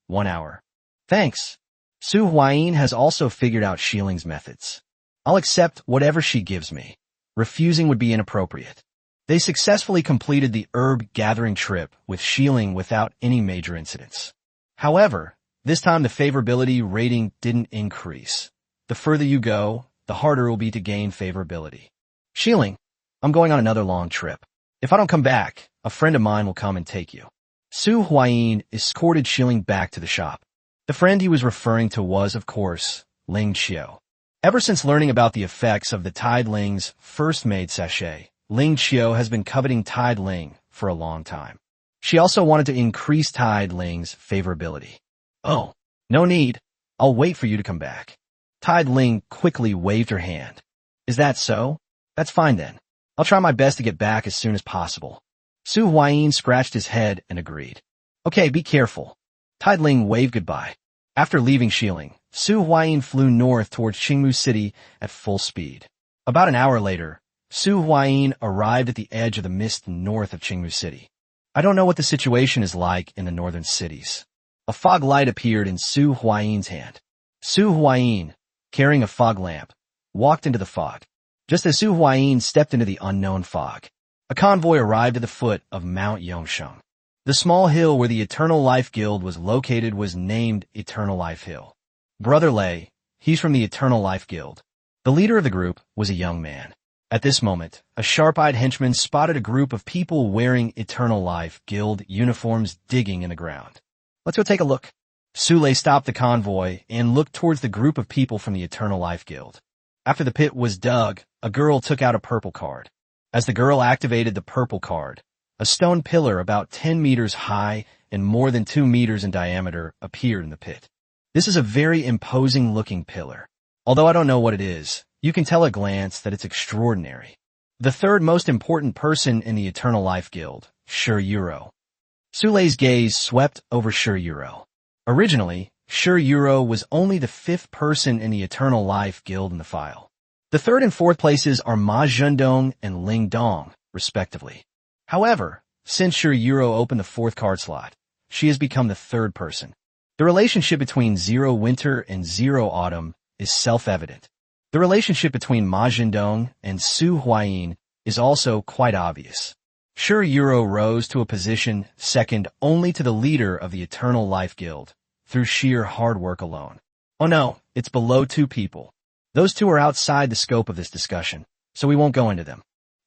1 hour. Thanks. Su Huayin has also figured out Shiling's methods. I'll accept whatever she gives me. Refusing would be inappropriate. They successfully completed the herb gathering trip with Shiling without any major incidents. However, this time the favorability rating didn't increase. The further you go, the harder it will be to gain favorability. Shiling, I'm going on another long trip. If I don't come back, a friend of mine will come and take you. Su Huayin escorted Shiling back to the shop. The friend he was referring to was, of course, Ling Qiu. Ever since learning about the effects of the Tai Ling's first made sachet, Ling Qiu has been coveting Tai Ling for a long time. She also wanted to increase Tai Ling's favorability. Oh, no need. I'll wait for you to come back. Tai Ling quickly waved her hand. Is that so? That's fine then. I'll try my best to get back as soon as possible. Su Huayin scratched his head and agreed. Okay, be careful. Tai Ling waved goodbye. After leaving Shiling, Su Huayin flew north towards Qingmu City at full speed. About an hour later, Su Huayin arrived at the edge of the mist north of Qingmu City. I don't know what the situation is like in the northern cities. A fog light appeared in Su Huayin's hand. Su Huayin, carrying a fog lamp, walked into the fog. Just as Su Huayin stepped into the unknown fog, a convoy arrived at the foot of Mount Yongsheng. The small hill where the Eternal Life Guild was located was named Eternal Life Hill. Brother Lei, he's from the Eternal Life Guild. The leader of the group was a young man. At this moment, a sharp-eyed henchman spotted a group of people wearing Eternal Life Guild uniforms digging in the ground. Let's go take a look. Su Lei stopped the convoy and looked towards the group of people from the Eternal Life Guild. After the pit was dug, a girl took out a purple card. As the girl activated the purple card, a stone pillar about 10 meters high and more than 2 meters in diameter appeared in the pit. This is a very imposing-looking pillar. Although I don't know what it is, you can tell at a glance that it's extraordinary. The third most important person in the Eternal Life Guild, Shi Yuro. Su Lei's gaze swept over Shi Yuro. Originally, Shi Yuro was only the 5th person in the Eternal Life Guild in the file. The 3rd and 4th places are Ma Zhendong and Ling Dong, respectively. However, since Shi Yuro opened the 4th card slot, she has become the 3rd person. The relationship between Zero Winter and Zero Autumn is self-evident. The relationship between Ma Zhendong and Su Huayin is also quite obvious. Shi Yuro rose to a position second only to the leader of the Eternal Life Guild, through sheer hard work alone. Oh no, it's below 2 people. Those 2 are outside the scope of this discussion, so we won't go into them.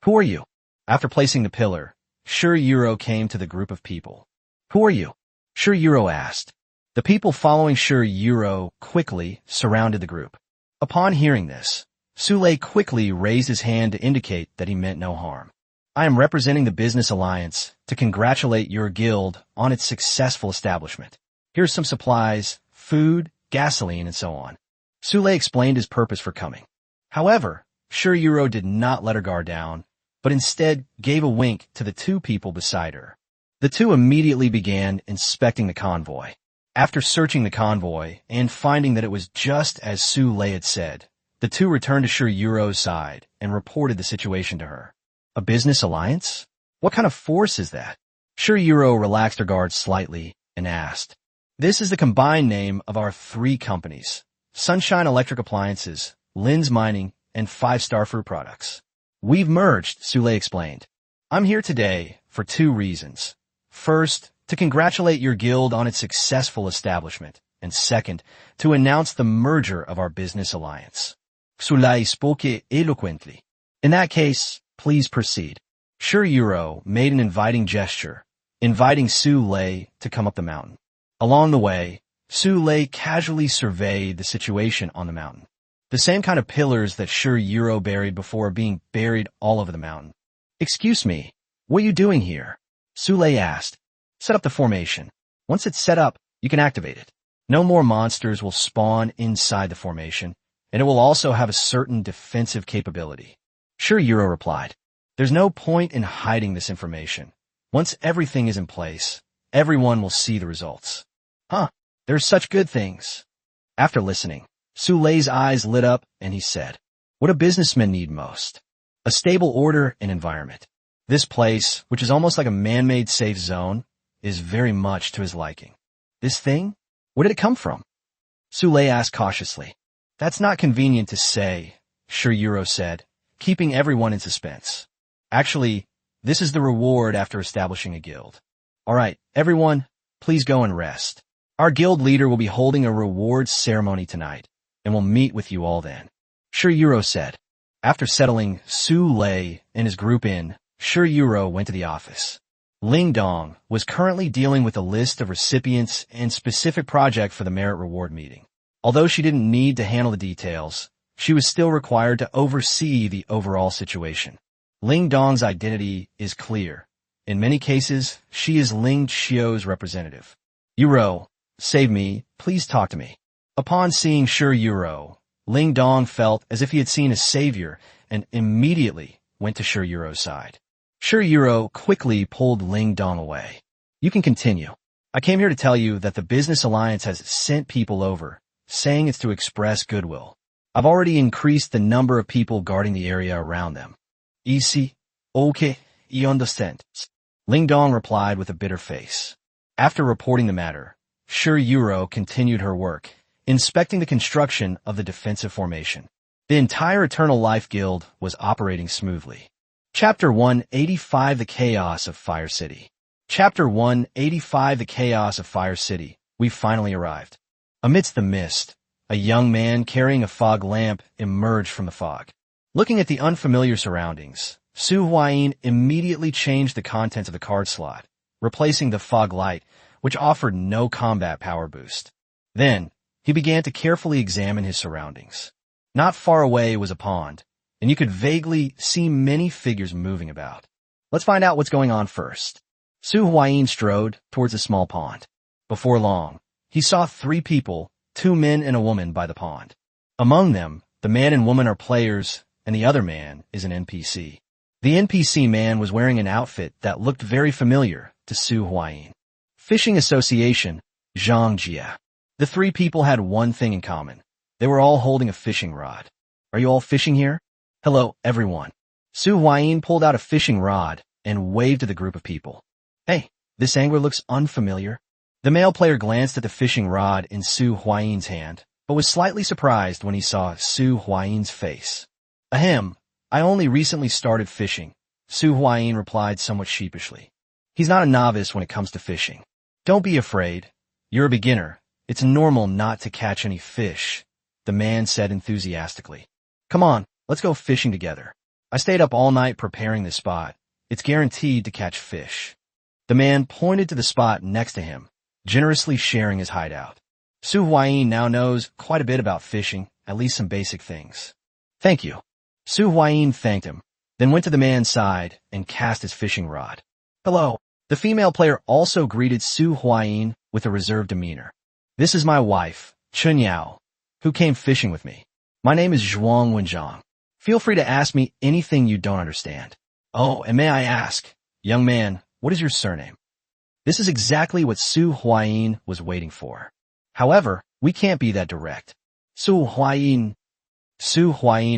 Who are you? After placing the pillar, Shi Yuro came to the group of people. Who are you? Shi Yuro asked. The people following Shi Yuro quickly surrounded the group. Upon hearing this, Su Lei quickly raised his hand to indicate that he meant no harm. I am representing the Business Alliance to congratulate your guild on its successful establishment. Here's some supplies, food, gasoline, and so on. Su Lei explained his purpose for coming. However, Shi Yuro did not let her guard down, but instead gave a wink to the 2 people beside her. The 2 immediately began inspecting the convoy. After searching the convoy and finding that it was just as Su Lei had said, the 2 returned to Shi Yuro's side and reported the situation to her. A business alliance? What kind of force is that? Shi Yuro relaxed her guard slightly and asked. This is the combined name of our 3 companies: Sunshine Electric Appliances, Lin's Mining, and 5 Star Fruit Products. We've merged, Su Lei explained. I'm here today for 2 reasons. First, to congratulate your guild on its successful establishment, and second, to announce the merger of our business alliance. Su Lei spoke eloquently. In that case, please proceed. Shi Yuro made an inviting gesture, inviting Su Lei to come up the mountain. Along the way, Su Lei casually surveyed the situation on the mountain. The same kind of pillars that Sure Yuro buried before are being buried all over the mountain. Excuse me, what are you doing here? Su Lei asked. Set up the formation. Once it's set up, you can activate it. No more monsters will spawn inside the formation, and it will also have a certain defensive capability. Sure Yuro replied. There's no point in hiding this information. Once everything is in place, everyone will see the results. Huh, there's such good things. After listening, Su Lei's eyes lit up and he said, what do businessmen need most? A stable order and environment. This place, which is almost like a man-made safe zone, is very much to his liking. This thing? Where did it come from? Su Lei asked cautiously. That's not convenient to say, Sure Yuro said, keeping everyone in suspense. Actually, this is the reward after establishing a guild. All right, everyone, please go and rest. Our guild leader will be holding a rewards ceremony tonight, and we'll meet with you all then. Sure Yuro said. After settling Su Lei and his group in, Sure Yuro went to the office. Ling Dong was currently dealing with a list of recipients and specific project for the merit reward meeting. Although she didn't need to handle the details, she was still required to oversee the overall situation. Ling Dong's identity is clear. In many cases, she is Ling Qiu's representative. Yuro, save me, please talk to me. Upon seeing Sure Yuro, Ling Dong felt as if he had seen a savior and immediately went to Sure Yuro's side. Sure Yuro quickly pulled Ling Dong away. You can continue. I came here to tell you that the Business Alliance has sent people over, saying it's to express goodwill. I've already increased the number of people guarding the area around them. Easy. Okay, you understand. Ling Dong replied with a bitter face. After reporting the matter, Sure Yuro continued her work, inspecting the construction of the defensive formation. The entire Eternal Life Guild was operating smoothly. Chapter 185 The Chaos of Fire City. Chapter 185 The Chaos of Fire City. We've finally arrived. Amidst the mist, a young man carrying a fog lamp emerged from the fog. Looking at the unfamiliar surroundings, Su Huayin immediately changed the contents of the card slot, replacing the fog light, which offered no combat power boost. Then, he began to carefully examine his surroundings. Not far away was a pond, and you could vaguely see many figures moving about. Let's find out what's going on first. Su Huayin strode towards a small pond. Before long, he saw 3 people, 2 men and a woman by the pond. Among them, the man and woman are players, and the other man is an NPC. The NPC man was wearing an outfit that looked very familiar to Su Huayin. Fishing Association, Zhangjia. The 3 people had one thing in common. They were all holding a fishing rod. Are you all fishing here? Hello, everyone. Su Huayin pulled out a fishing rod and waved to the group of people. Hey, this angler looks unfamiliar. The male player glanced at the fishing rod in Su Huayin's hand, but was slightly surprised when he saw Su Huayin's face. Ahem, I only recently started fishing, Su Huayin replied somewhat sheepishly. He's not a novice when it comes to fishing. Don't be afraid. You're a beginner. It's normal not to catch any fish, the man said enthusiastically. Come on, let's go fishing together. I stayed up all night preparing this spot. It's guaranteed to catch fish. The man pointed to the spot next to him, generously sharing his hideout. Su Huayin now knows quite a bit about fishing, at least some basic things. Thank you. Su Huayin thanked him, then went to the man's side and cast his fishing rod. Hello. The female player also greeted Su Huayin with a reserved demeanor. This is my wife, Chun Yao, who came fishing with me. My name is Zhuang Wenjiang. Feel free to ask me anything you don't understand. Oh, and may I ask, young man, what is your surname? This is exactly what Su Huayin was waiting for. However, we can't be that direct. Su Huayin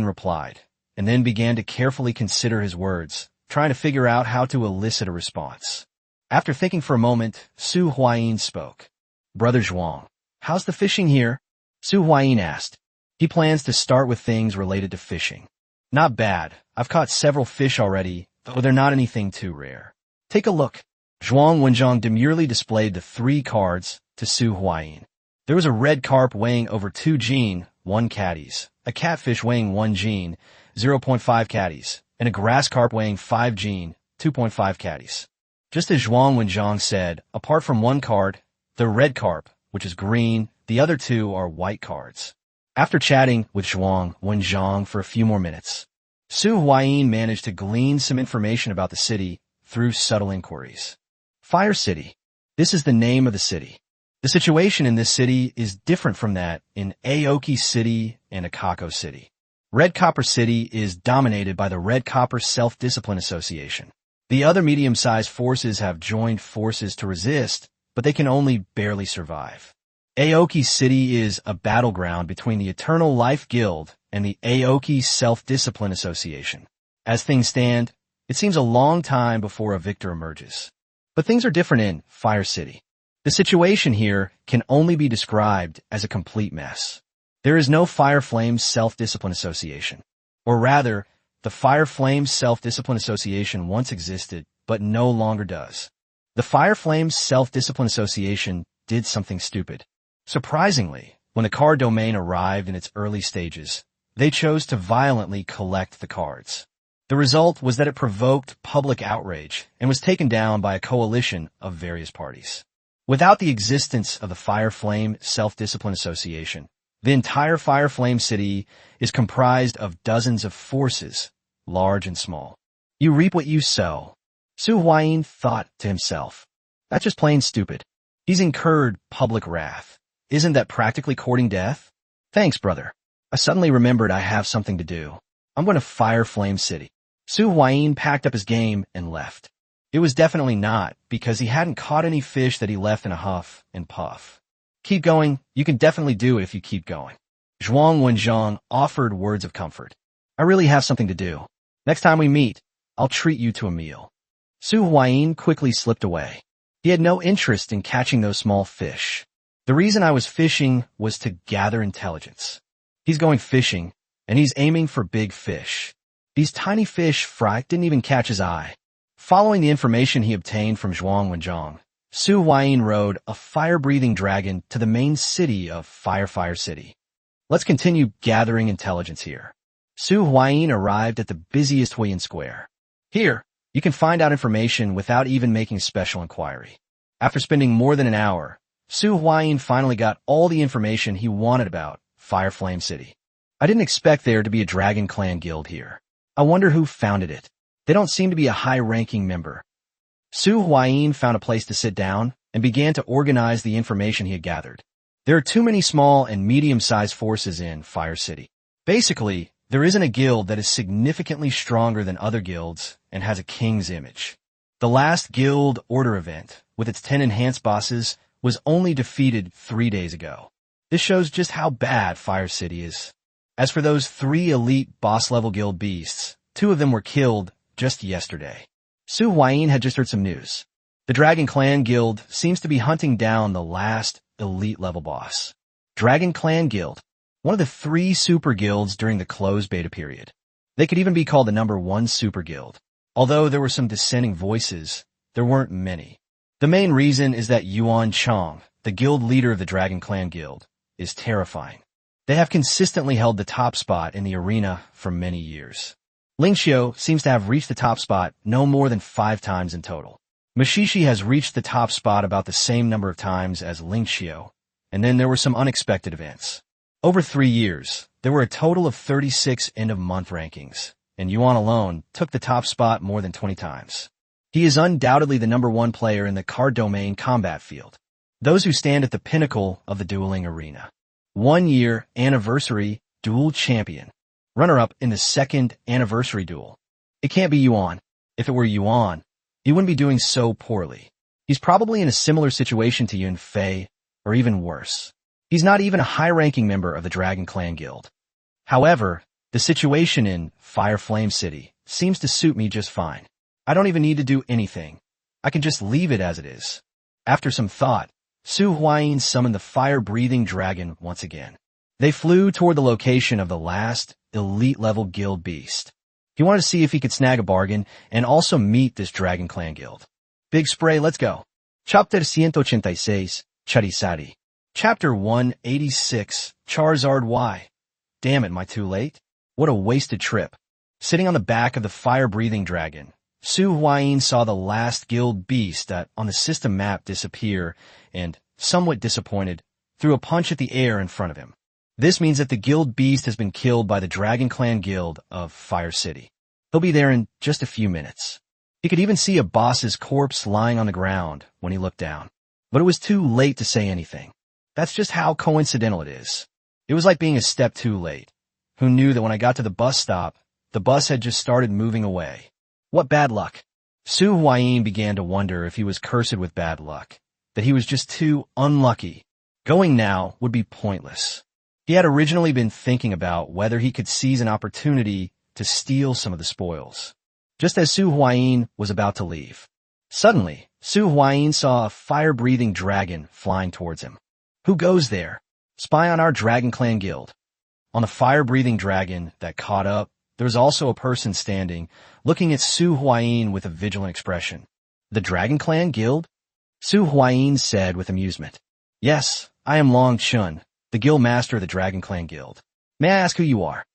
replied, and then began to carefully consider his words, trying to figure out how to elicit a response. After thinking for a moment, Su Huayin spoke. Brother Zhuang, how's the fishing here? Su Huayin asked. He plans to start with things related to fishing. Not bad. I've caught several fish already, though they're not anything too rare. Take a look. Zhuang Wenjiang demurely displayed the 3 cards to Su Huayin. There was a red carp weighing over 2 jin, 1 caddies, a catfish weighing 1 jin, 0.5 caddies, and a grass carp weighing 5 jin, 2.5 caddies. Just as Zhuang Wenjiang said, apart from 1 card, the red carp, which is green. The other two are white cards. After chatting with Zhuang Wenjiang for a few more minutes, Su Huayin managed to glean some information about the city through subtle inquiries. Fire City. This is the name of the city. The situation in this city is different from that in Aoki City and Akako City. Red Copper City is dominated by the Red Copper Self-Discipline Association. The other medium-sized forces have joined forces to resist, but they can only barely survive. Aoki City is a battleground between the Eternal Life Guild and the Aoki Self-Discipline Association. As things stand, it seems a long time before a victor emerges. But things are different in Fire City. The situation here can only be described as a complete mess. There is no Fire Flames Self-Discipline Association. Or rather, the Fire Flames Self-Discipline Association once existed, but no longer does. The Fire Flames Self-Discipline Association did something stupid. Surprisingly, when the card domain arrived in its early stages, they chose to violently collect the cards. The result was that it provoked public outrage and was taken down by a coalition of various parties. Without the existence of the Fire Flame Self-Discipline Association, the entire Fire Flame City is comprised of dozens of forces, large and small. You reap what you sow. Su Huayin thought to himself. That's just plain stupid. He's incurred public wrath. Isn't that practically courting death? Thanks, brother. I suddenly remembered I have something to do. I'm going to Fire Flame City. Su Huayin packed up his game and left. It was definitely not because he hadn't caught any fish that he left in a huff and puff. Keep going. You can definitely do it if you keep going. Zhuang Wenjiang offered words of comfort. I really have something to do. Next time we meet, I'll treat you to a meal. Su Huayin quickly slipped away. He had no interest in catching those small fish. The reason I was fishing was to gather intelligence. He's going fishing, and he's aiming for big fish. These tiny fish, Fry, didn't even catch his eye. Following the information he obtained from Zhuang Wenjiang, Su Huayin rode a fire-breathing dragon to the main city of Fire City. Let's continue gathering intelligence here. Su Huayin arrived at the busiest Huiyin Square. Here, you can find out information without even making special inquiry. After spending more than an hour, Su Huayin finally got all the information he wanted about Fire Flame City. I didn't expect there to be a Dragon Clan guild here. I wonder who founded it. They don't seem to be a high-ranking member. Su Huayin found a place to sit down and began to organize the information he had gathered. There are too many small and medium-sized forces in Fire City. Basically, there isn't a guild that is significantly stronger than other guilds and has a king's image. The last guild order event, with its 10 enhanced bosses, was only defeated 3 days ago. This shows just how bad Fire City is. As for those 3 elite boss-level guild beasts, 2 of them were killed just yesterday. Su Huayin had just heard some news. The Dragon Clan Guild seems to be hunting down the last elite-level boss. Dragon Clan Guild, one of the 3 super guilds during the closed beta period. They could even be called the #1 super guild. Although there were some dissenting voices, there weren't many. The main reason is that Yuan Chang, the guild leader of the Dragon Clan Guild, is terrifying. They have consistently held the top spot in the arena for many years. Ling Xiu seems to have reached the top spot no more than 5 times in total. Mashishi has reached the top spot about the same number of times as Ling Xiu, and then there were some unexpected events. Over 3 years, there were a total of 36 end-of-month rankings, and Yuan alone took the top spot more than 20 times. He is undoubtedly the #1 player in the card domain combat field. Those who stand at the pinnacle of the dueling arena. 1-year anniversary duel champion. Runner-up in the 2nd anniversary duel. It can't be Yuan. If it were Yuan, he wouldn't be doing so poorly. He's probably in a similar situation to Yun Fei, or even worse. He's not even a high-ranking member of the Dragon Clan Guild. However, the situation in Fire Flame City seems to suit me just fine. I don't even need to do anything. I can just leave it as it is. After some thought, Su Huayin summoned the fire-breathing dragon once again. They flew toward the location of the last elite-level guild beast. He wanted to see if he could snag a bargain and also meet this Dragon Clan Guild. Big spray, let's go. Chapter 186, Charizard. Chapter 186, Charizard Y. Damn it, am I too late? What a wasted trip. Sitting on the back of the fire-breathing dragon, Su Huayin saw the last guild beast on the system map disappear and somewhat disappointed, threw a punch at the air in front of him. This means that the guild beast has been killed by the Dragon Clan Guild of Fire City. He'll be there in just a few minutes. He could even see a boss's corpse lying on the ground when he looked down. But it was too late to say anything. That's just how coincidental it is. It was like being a step too late. Who knew that when I got to the bus stop, the bus had just started moving away? What bad luck. Su Huayin began to wonder if he was cursed with bad luck, that he was just too unlucky. Going now would be pointless. He had originally been thinking about whether he could seize an opportunity to steal some of the spoils. Just as Su Huayin was about to leave, suddenly, Su Huayin saw a fire-breathing dragon flying towards him. Who goes there? Spy on our Dragon Clan Guild. On the fire-breathing dragon that caught up, there was also a person standing, looking at Su Huayin with a vigilant expression. The Dragon Clan Guild? Su Huayin said with amusement. Yes, I am Long Chun, the guild master of the Dragon Clan Guild. May I ask who you are?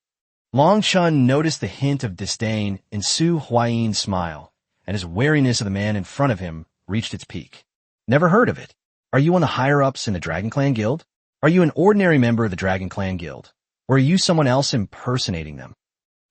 Long Chun noticed the hint of disdain in Su Huayin's smile, and his wariness of the man in front of him reached its peak. Never heard of it. Are you one of the higher-ups in the Dragon Clan Guild? Are you an ordinary member of the Dragon Clan Guild? Or are you someone else impersonating them?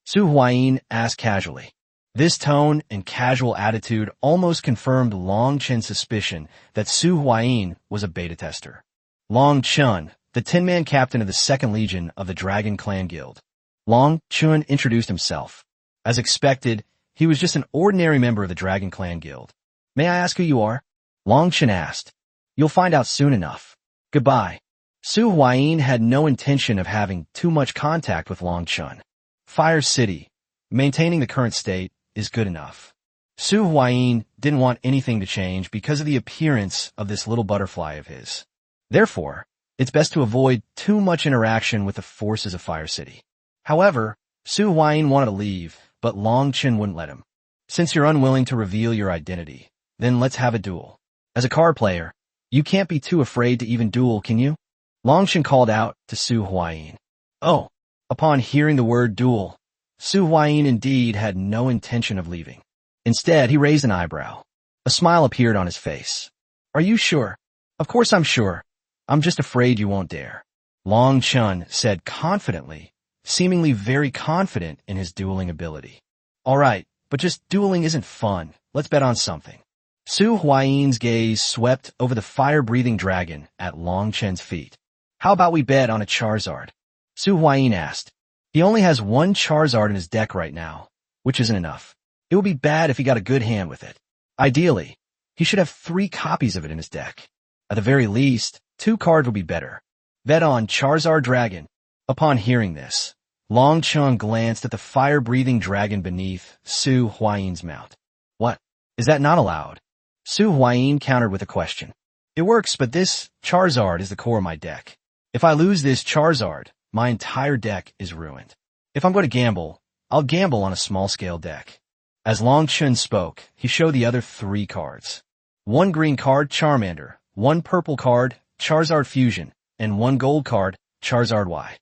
Su Huayin asked casually. This tone and casual attitude almost confirmed Long Chun's suspicion that Su Huayin was a beta tester. Long Chun, the 10-man captain of the 2nd Legion of the Dragon Clan Guild. Long Chun introduced himself. As expected, he was just an ordinary member of the Dragon Clan Guild. May I ask who you are? Long Chun asked. You'll find out soon enough. Goodbye. Su Huayin had no intention of having too much contact with Long Chun. Fire City, maintaining the current state, is good enough. Su Huayin didn't want anything to change because of the appearance of this little butterfly of his. Therefore, it's best to avoid too much interaction with the forces of Fire City. However, Su Huayin wanted to leave, but Long Chun wouldn't let him. Since you're unwilling to reveal your identity, then let's have a duel. As a card player, you can't be too afraid to even duel, can you? Long Chun called out to Su Huayin. Oh. Upon hearing the word duel, Su Huayin indeed had no intention of leaving. Instead, he raised an eyebrow. A smile appeared on his face. Are you sure? Of course I'm sure. I'm just afraid you won't dare. Long Chun said confidently, seemingly very confident in his dueling ability. All right, but just dueling isn't fun. Let's bet on something. Su Huayin's gaze swept over the fire-breathing dragon at Long Chun's feet. How about we bet on a Charizard? Su Huayin asked. He only has one Charizard in his deck right now, which isn't enough. It would be bad if he got a good hand with it. Ideally, he should have 3 copies of it in his deck. At the very least, 2 cards would be better. Bet on Charizard Dragon. Upon hearing this, Long Chun glanced at the fire-breathing dragon beneath Su Huayin's mount. What? Is that not allowed? Su Huayin countered with a question. It works, but this Charizard is the core of my deck. If I lose this Charizard, my entire deck is ruined. If I'm going to gamble, I'll gamble on a small-scale deck. As Long Chun spoke, he showed the other 3 cards. 1 green card, Charmander, 1 purple card, Charizard Fusion, and 1 gold card, Charizard Y.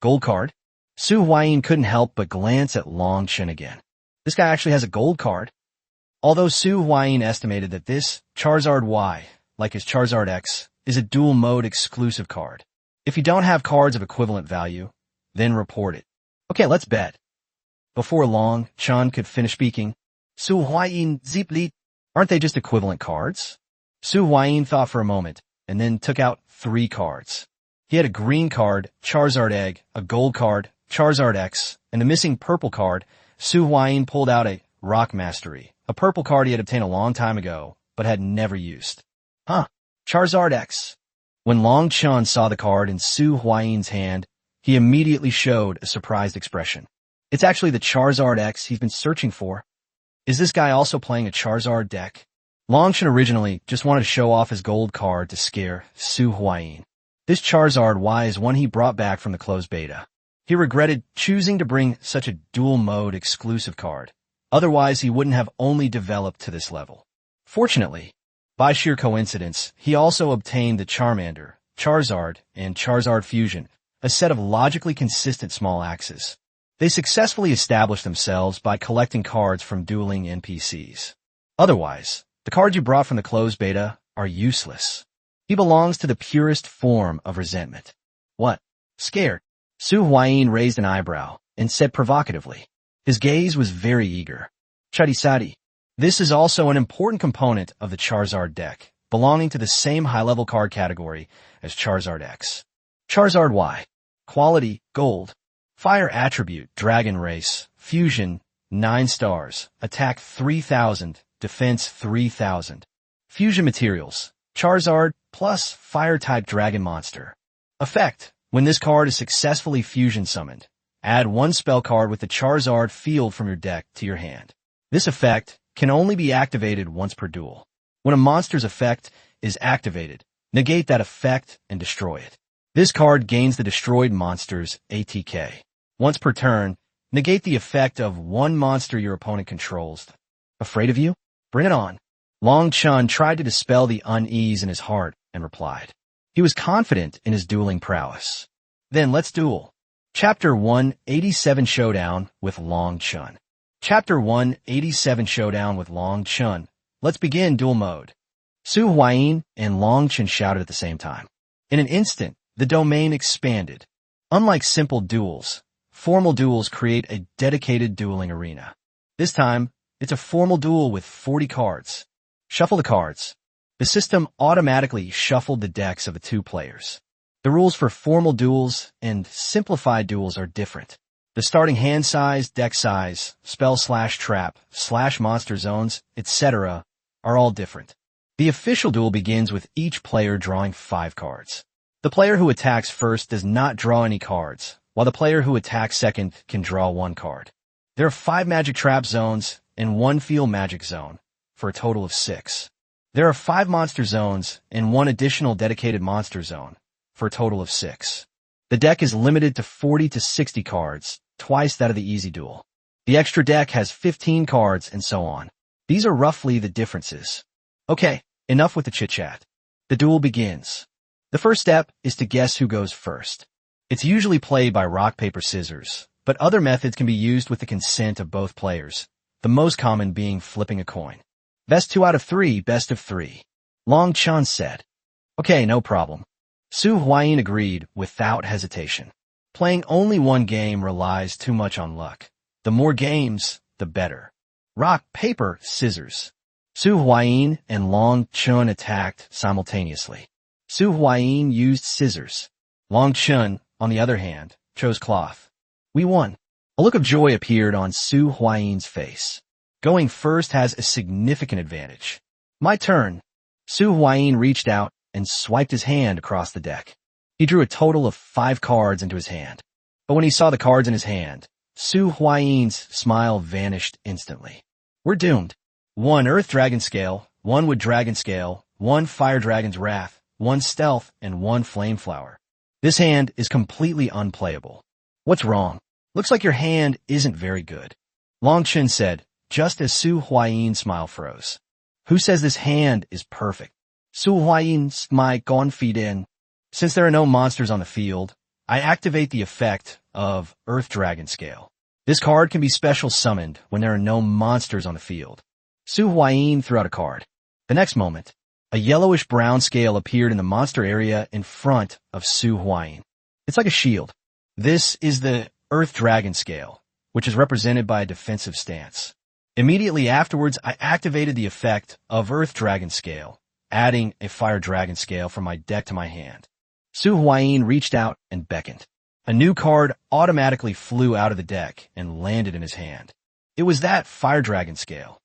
Gold card? Su Huayin couldn't help but glance at Long Chun again. This guy actually has a gold card. Although Su Huayin estimated that this Charizard Y, like his Charizard X, is a dual-mode exclusive card. If you don't have cards of equivalent value, then report it. Okay, let's bet. Before Long Chun could finish speaking, Su Huayin Zeepli, aren't they just equivalent cards? Su Huayin thought for a moment, and then took out 3 cards. He had a green card, Charizard Egg, a gold card, Charizard X, and the missing purple card. Su Huayin pulled out a Rock Mastery, a purple card he had obtained a long time ago, but had never used. Charizard X. When Long Chun saw the card in Su Huayin's hand, he immediately showed a surprised expression. It's actually the Charizard X he's been searching for. Is this guy also playing a Charizard deck? Long Chun originally just wanted to show off his gold card to scare Su Huayin. This Charizard Y is one he brought back from the closed beta. He regretted choosing to bring such a dual-mode exclusive card. Otherwise, he wouldn't have only developed to this level. Fortunately, by sheer coincidence, he also obtained the Charmander, Charizard, and Charizard Fusion, a set of logically consistent small axes. They successfully established themselves by collecting cards from dueling NPCs. Otherwise, the cards you brought from the closed beta are useless. He belongs to the purest form of resentment. What? Scared? Su Huayin raised an eyebrow and said provocatively. His gaze was very eager. Charisari. This is also an important component of the Charizard deck, belonging to the same high-level card category as Charizard X. Charizard Y. Quality, Gold. Fire Attribute, Dragon Race. Fusion, 9 stars. Attack 3000, Defense 3000. Fusion Materials, Charizard plus Fire-type Dragon Monster. Effect: when this card is successfully fusion summoned, add 1 spell card with the Charizard field from your deck to your hand. This effect can only be activated once per duel. When a monster's effect is activated, negate that effect and destroy it. This card gains the destroyed monster's ATK. Once per turn, negate the effect of 1 monster your opponent controls. Afraid of you? Bring it on. Long Chun tried to dispel the unease in his heart and replied. He was confident in his dueling prowess. Then let's duel. Chapter 187 Showdown with Long Chun. Chapter 187 Showdown with Long Chun. Let's begin duel mode. Su Huayin and Long Chun shouted at the same time. In an instant, the domain expanded. Unlike simple duels, formal duels create a dedicated dueling arena. This time, it's a formal duel with 40 cards. Shuffle the cards. The system automatically shuffled the decks of the 2 players. The rules for formal duels and simplified duels are different. The starting hand size, deck size, spell/trap, /monster zones, etc. are all different. The official duel begins with each player drawing 5 cards. The player who attacks first does not draw any cards, while the player who attacks second can draw 1 card. There are 5 magic trap zones and 1 field magic zone, for a total of 6. There are 5 monster zones and 1 additional dedicated monster zone, for a total of 6. The deck is limited to 40 to 60 cards, twice that of the easy duel. The extra deck has 15 cards and so on. These are roughly the differences. Okay, enough with the chit-chat. The duel begins. The first step is to guess who goes first. It's usually played by rock, paper, scissors, but other methods can be used with the consent of both players, the most common being flipping a coin. Best 2 out of 3, best of 3. Long Chun said. Okay, no problem. Su Huayin agreed without hesitation. Playing only 1 game relies too much on luck. The more games, the better. Rock, paper, scissors. Su Huayin and Long Chun attacked simultaneously. Su Huayin used scissors. Long Chun, on the other hand, chose cloth. We won. A look of joy appeared on Su Huayin's face. Going first has a significant advantage. My turn. Su Huayin reached out and swiped his hand across the deck. He drew a total of 5 cards into his hand. But when he saw the cards in his hand, Su Huayin's smile vanished instantly. We're doomed. 1 Earth Dragon Scale, 1 Wood Dragon Scale, 1 Fire Dragon's Wrath, 1 Stealth, and 1 Flame Flower. This hand is completely unplayable. What's wrong? Looks like your hand isn't very good. Long Chun said, just as Su Huayin's smile froze. Who says this hand is perfect? Su Huayin's smile gone feed in. Since there are no monsters on the field, I activate the effect of Earth Dragon Scale. This card can be special summoned when there are no monsters on the field. Su Huayin threw out a card. The next moment, a yellowish-brown scale appeared in the monster area in front of Su Huayin. It's like a shield. This is the Earth Dragon Scale, which is represented by a defensive stance. Immediately afterwards, I activated the effect of Earth Dragon Scale, adding a Fire Dragon Scale from my deck to my hand. Su Huayin reached out and beckoned. A new card automatically flew out of the deck and landed in his hand. It was that Fire Dragon Scale.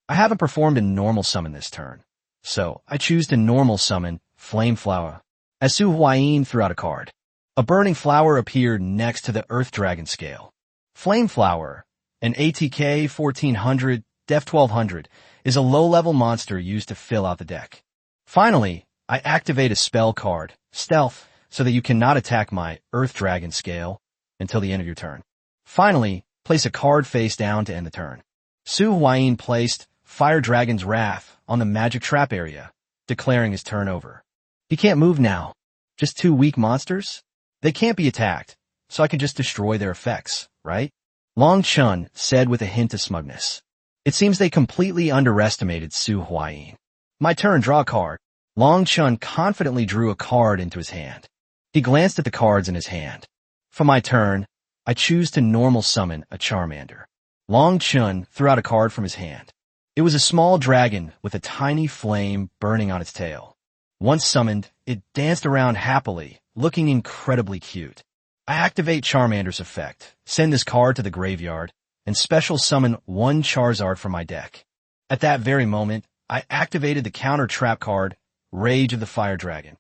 I haven't performed a normal summon this turn, so I choose to normal summon Flame Flower. As Su Huayin threw out a card, a burning flower appeared next to the Earth Dragon Scale. Flame Flower, an ATK 1400, Def 1200, is a low-level monster used to fill out the deck. Finally, I activate a spell card, Stealth, so that you cannot attack my Earth Dragon Scale until the end of your turn. Finally, place a card face down to end the turn. Su Huayin placed Fire Dragon's Wrath on the magic trap area, declaring his turn over. He can't move now. Just 2 weak monsters? They can't be attacked, so I can just destroy their effects, right? Long Chun said with a hint of smugness. It seems they completely underestimated Su Huayin. My turn, draw a card. Long Chun confidently drew a card into his hand. He glanced at the cards in his hand. For my turn, I choose to normal summon a Charmander. Long Chun threw out a card from his hand. It was a small dragon with a tiny flame burning on its tail. Once summoned, it danced around happily, looking incredibly cute. I activate Charmander's effect, send this card to the graveyard, and special summon one Charizard from my deck. At that very moment, I activated the counter trap card, Rage of the Fire Dragon.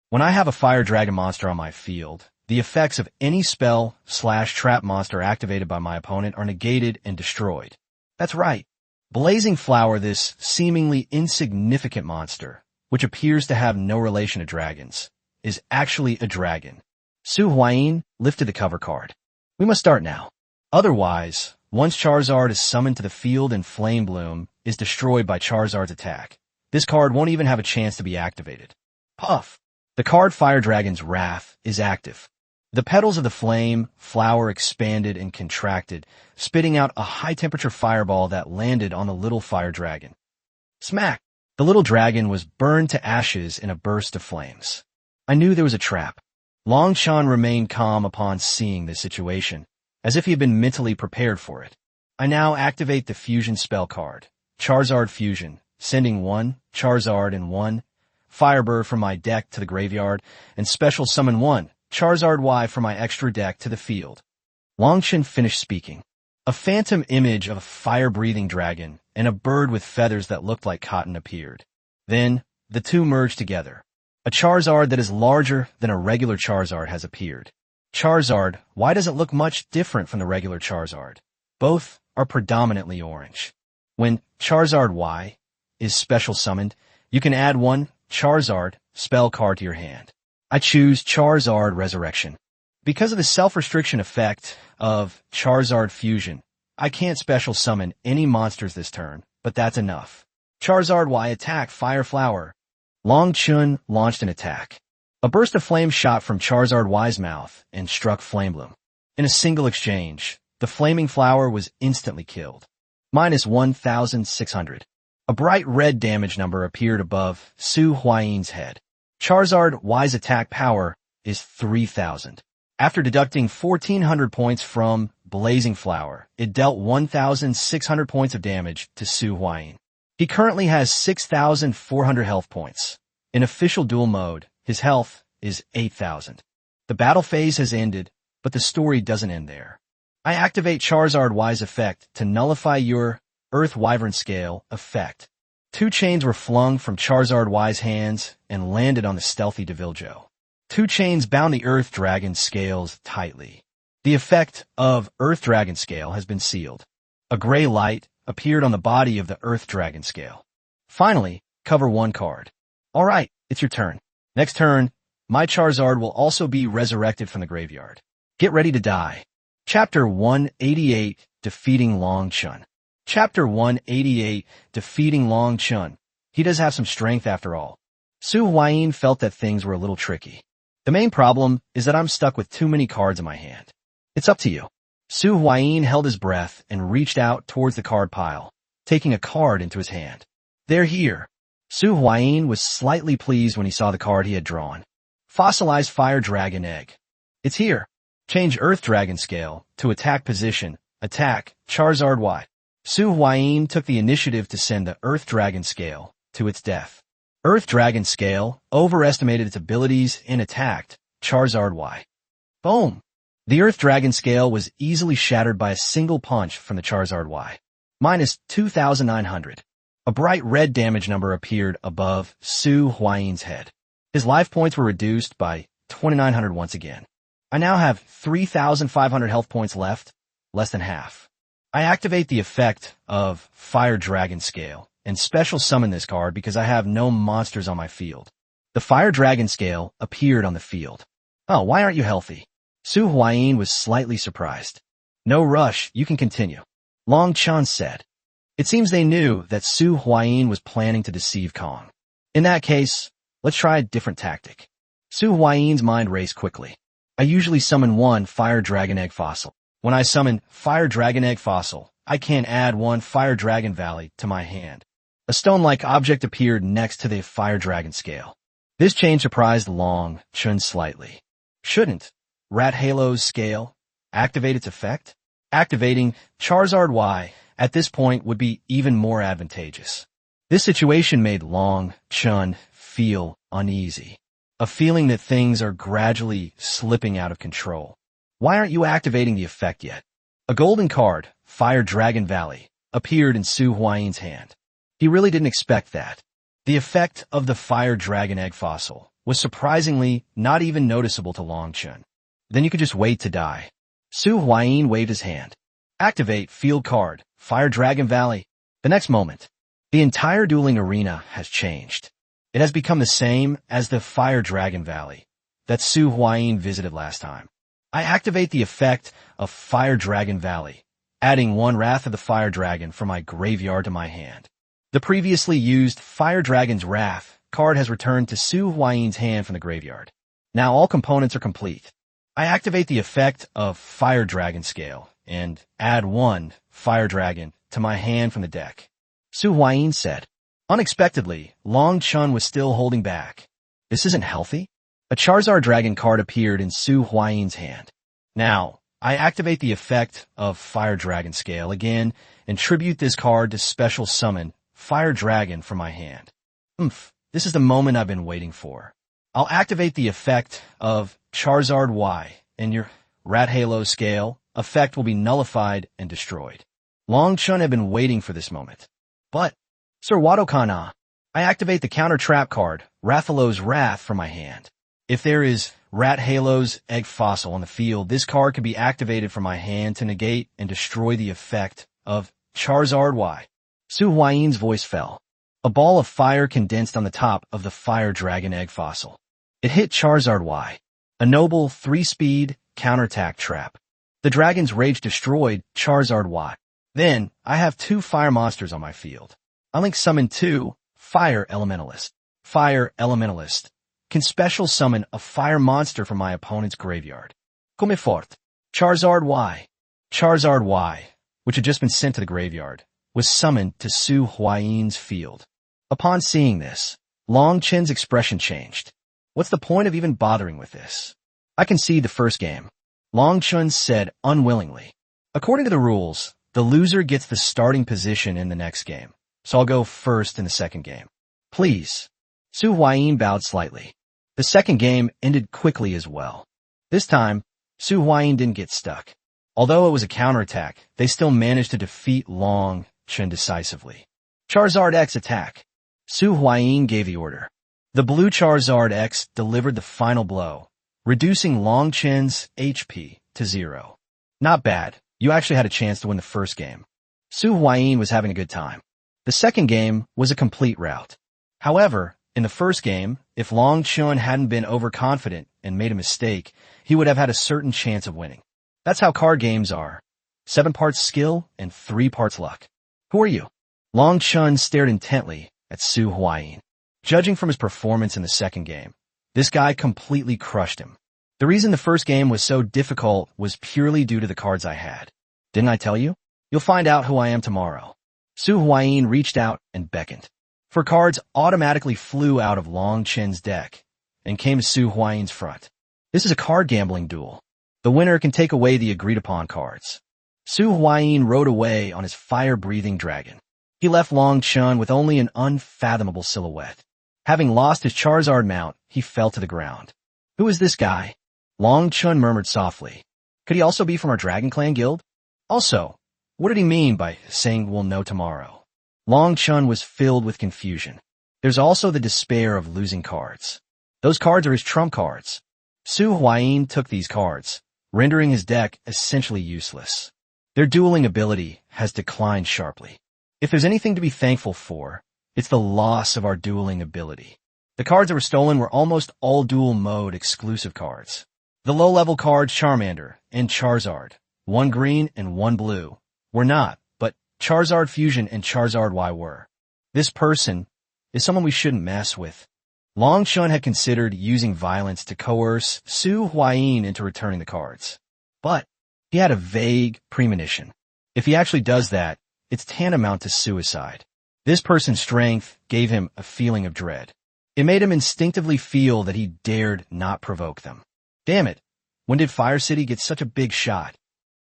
When I have a Fire Dragon monster on my field, the effects of any spell/trap monster activated by my opponent are negated and destroyed. That's right. Blazing Flower, this seemingly insignificant monster, which appears to have no relation to dragons, is actually a dragon. Su Huayin lifted the cover card. We must start now. Otherwise, once Charizard is summoned to the field and Flame Bloom is destroyed by Charizard's attack, this card won't even have a chance to be activated. Puff! The card Fire Dragon's Wrath is active. The petals of the flame flower expanded and contracted, spitting out a high-temperature fireball that landed on the little fire dragon. Smack! The little dragon was burned to ashes in a burst of flames. I knew there was a trap. Long Chun remained calm upon seeing this situation, as if he had been mentally prepared for it. I now activate the fusion spell card, Charizard Fusion, sending one Charizard and one Firebird from my deck to the graveyard, and special summon one Charizard Y from my extra deck to the field. Long Chun finished speaking. A phantom image of a fire-breathing dragon and a bird with feathers that looked like cotton appeared. Then, the two merged together. A Charizard that is larger than a regular Charizard has appeared. Charizard, why does it look much different from the regular Charizard? Both are predominantly orange. When Charizard Y is special summoned, you can add one Charizard spell card to your hand. I choose Charizard Resurrection. Because of the self-restriction effect of Charizard Fusion, I can't special summon any monsters this turn, but that's enough. Charizard Y attack Fire Flower. Long Chun launched an attack. A burst of flame shot from Charizard Y's mouth and struck Flame Bloom. In a single exchange, the flaming flower was instantly killed. Minus 1,600. A bright red damage number appeared above Su Huayin's head. Charizard Y's attack power is 3,000. After deducting 1,400 points from Blazing Flower, it dealt 1,600 points of damage to Su Huayin. He currently has 6,400 health points. In official duel mode, his health is 8,000. The battle phase has ended, but the story doesn't end there. I activate Charizard Y's effect to nullify your Earth Wyvern Scale effect. 2 chains were flung from Charizard Y's hands and landed on the stealthy Deviljho. 2 chains bound the Earth Dragon scales tightly. The effect of Earth Dragon Scale has been sealed. A gray light appeared on the body of the Earth Dragon Scale. Finally, cover 1 card. Alright, it's your turn. Next turn, my Charizard will also be resurrected from the graveyard. Get ready to die. Chapter 188, Defeating Long Chun. Chapter 188, Defeating Long Chun. He does have some strength after all. Su Huayin felt that things were a little tricky. The main problem is that I'm stuck with too many cards in my hand. It's up to you. Su Huayin held his breath and reached out towards the card pile, taking a card into his hand. They're here. Su Huayin was slightly pleased when he saw the card he had drawn. Fossilized Fire Dragon Egg. It's here. Change Earth Dragon Scale to attack position. Attack, Charizard Y. Su Huayin took the initiative to send the Earth Dragon Scale to its death. Earth Dragon Scale overestimated its abilities and attacked Charizard Y. Boom! The Earth Dragon Scale was easily shattered by a single punch from the Charizard Y. Minus 2,900. A bright red damage number appeared above Su Huayin's head. His life points were reduced by 2,900 once again. I now have 3,500 health points left, less than half. I activate the effect of Fire Dragon Scale and special summon this card because I have no monsters on my field. The Fire Dragon Scale appeared on the field. Oh, why aren't you healthy? Su Huayin was slightly surprised. No rush, you can continue. Long Chun said. It seems they knew that Su Huayin was planning to deceive Kong. In that case, let's try a different tactic. Su Huayin's mind raced quickly. I usually summon 1 Fire Dragon Egg Fossil. When I summon Fire Dragon Egg Fossil, I can add 1 Fire Dragon Valley to my hand. A stone-like object appeared next to the Fire Dragon scale. This change surprised Long Chun slightly. Shouldn't Rat Halo's scale activate its effect? Activating Charizard Y at this point would be even more advantageous. This situation made Long Chun feel uneasy, a feeling that things are gradually slipping out of control. Why aren't you activating the effect yet? A golden card, Fire Dragon Valley, appeared in Su Huayi's hand. He really didn't expect that. The effect of the Fire Dragon Egg Fossil was surprisingly not even noticeable to Long Chun. Then you could just wait to die. Su Huayin waved his hand. Activate field card, Fire Dragon Valley. The next moment, the entire dueling arena has changed. It has become the same as the Fire Dragon Valley that Su Huayin visited last time. I activate the effect of Fire Dragon Valley, adding one Wrath of the Fire Dragon from my graveyard to my hand. The previously used Fire Dragon's Wrath card has returned to Su Huayin's hand from the graveyard. Now all components are complete. I activate the effect of Fire Dragon Scale and add one Fire Dragon to my hand from the deck. Su Huayin said. Unexpectedly, Long Chun was still holding back. This isn't healthy? A Charizard Dragon card appeared in Su Huayin's hand. Now, I activate the effect of Fire Dragon Scale again and tribute this card to special summon Fire Dragon from my hand. This is the moment I've been waiting for. I'll activate the effect of Charizard Y, and your Rat Halo Scale effect will be nullified and destroyed. Long Chun had been waiting for this moment. But, Sir Wadokana, I activate the counter trap card, Rathalo's Wrath, from my hand. If there is Rat Halo's Egg Fossil on the field, this card can be activated from my hand to negate and destroy the effect of Charizard Y. Su Huayin's voice fell. A ball of fire condensed on the top of the Fire Dragon Egg Fossil. It hit Charizard Y. A noble 3-speed counterattack trap. The dragon's rage destroyed Charizard Y. Then, I have two fire monsters on my field. I link summon two Fire Elementalist. Fire Elementalist can special summon a fire monster from my opponent's graveyard. Come fort. Charizard Y. Charizard Y, which had just been sent to the graveyard, was summoned to Su Huayin's field. Upon seeing this, Long Chun's expression changed. What's the point of even bothering with this? I concede the first game. Long Chun said unwillingly. According to the rules, the loser gets the starting position in the next game, so I'll go first in the second game. Please. Su Huayin bowed slightly. The second game ended quickly as well. This time, Su Huayin didn't get stuck. Although it was a counterattack, they still managed to defeat Long Chun decisively. Charizard X attack. Su Huayin gave the order. The blue Charizard X delivered the final blow, reducing Long Chun's HP to 0. Not bad. You actually had a chance to win the first game. Su Huayin was having a good time. The second game was a complete rout. However, in the first game, if Long Chun hadn't been overconfident and made a mistake, he would have had a certain chance of winning. That's how card games are. 7 parts skill and 3 parts luck. Who are you? Long Chun stared intently at Su Huayin. Judging from his performance in the second game, this guy completely crushed him. The reason the first game was so difficult was purely due to the cards I had. Didn't I tell you? You'll find out who I am tomorrow. Su Huayin reached out and beckoned. 4 cards automatically flew out of Long Chun's deck and came to Su Huayin's front. This is a card gambling duel. The winner can take away the agreed-upon cards. Su Huayin rode away on his fire-breathing dragon. He left Long Chun with only an unfathomable silhouette. Having lost his Charizard mount, he fell to the ground. Who is this guy? Long Chun murmured softly. Could he also be from our Dragon Clan guild? Also, what did he mean by saying we'll know tomorrow? Long Chun was filled with confusion. There's also the despair of losing cards. Those cards are his trump cards. Su Huayin took these cards, rendering his deck essentially useless. Their dueling ability has declined sharply. If there's anything to be thankful for, it's the loss of our dueling ability. The cards that were stolen were almost all duel mode exclusive cards. The low-level cards Charmander and Charizard, 1 green and 1 blue, were not, but Charizard Fusion and Charizard Y were. This person is someone we shouldn't mess with. Long Chun had considered using violence to coerce Su Huayin into returning the cards. But he had a vague premonition. If he actually does that, it's tantamount to suicide. This person's strength gave him a feeling of dread. It made him instinctively feel that he dared not provoke them. Damn it, when did Fire City get such a big shot?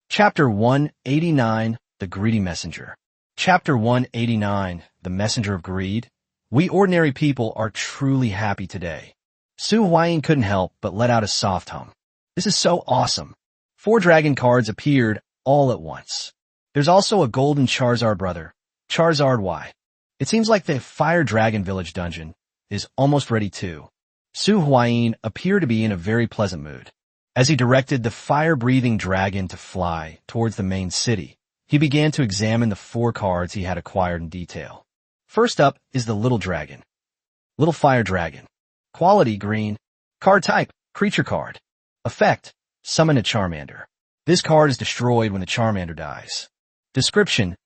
Chapter 189, The Greedy Messenger. Chapter 189, The Messenger of Greed. We ordinary people are truly happy today. Su Huayin couldn't help but let out a soft hum. This is so awesome. 4 dragon cards appeared all at once. There's also a golden Charizard brother, Charizard Y. It seems like the Fire Dragon Village dungeon is almost ready too. Su Huayin appeared to be in a very pleasant mood. As he directed the fire-breathing dragon to fly towards the main city, he began to examine the 4 cards he had acquired in detail. First up is the Little Dragon. Little Fire Dragon. Quality green. Card type, creature card. Effect, summon a Charmander. This card is destroyed when the Charmander dies. Description,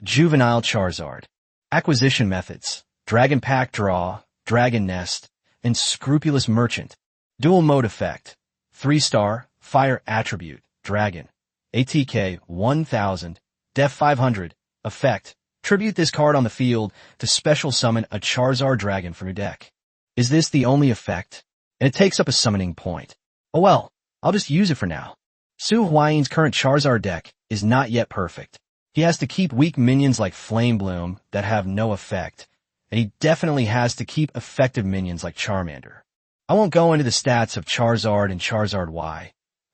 juvenile Charizard. Acquisition methods, Dragon Pack Draw, Dragon Nest, and Scrupulous Merchant. Dual mode effect, 3-star, Fire Attribute, Dragon. ATK 1000, Def 500, effect. Tribute this card on the field to special summon a Charizard Dragon from your deck. Is this the only effect? And it takes up a summoning point. Oh well, I'll just use it for now. Su Huayin's current Charizard deck is not yet perfect. He has to keep weak minions like Flame Bloom that have no effect, and he definitely has to keep effective minions like Charmander. I won't go into the stats of Charizard and Charizard Y,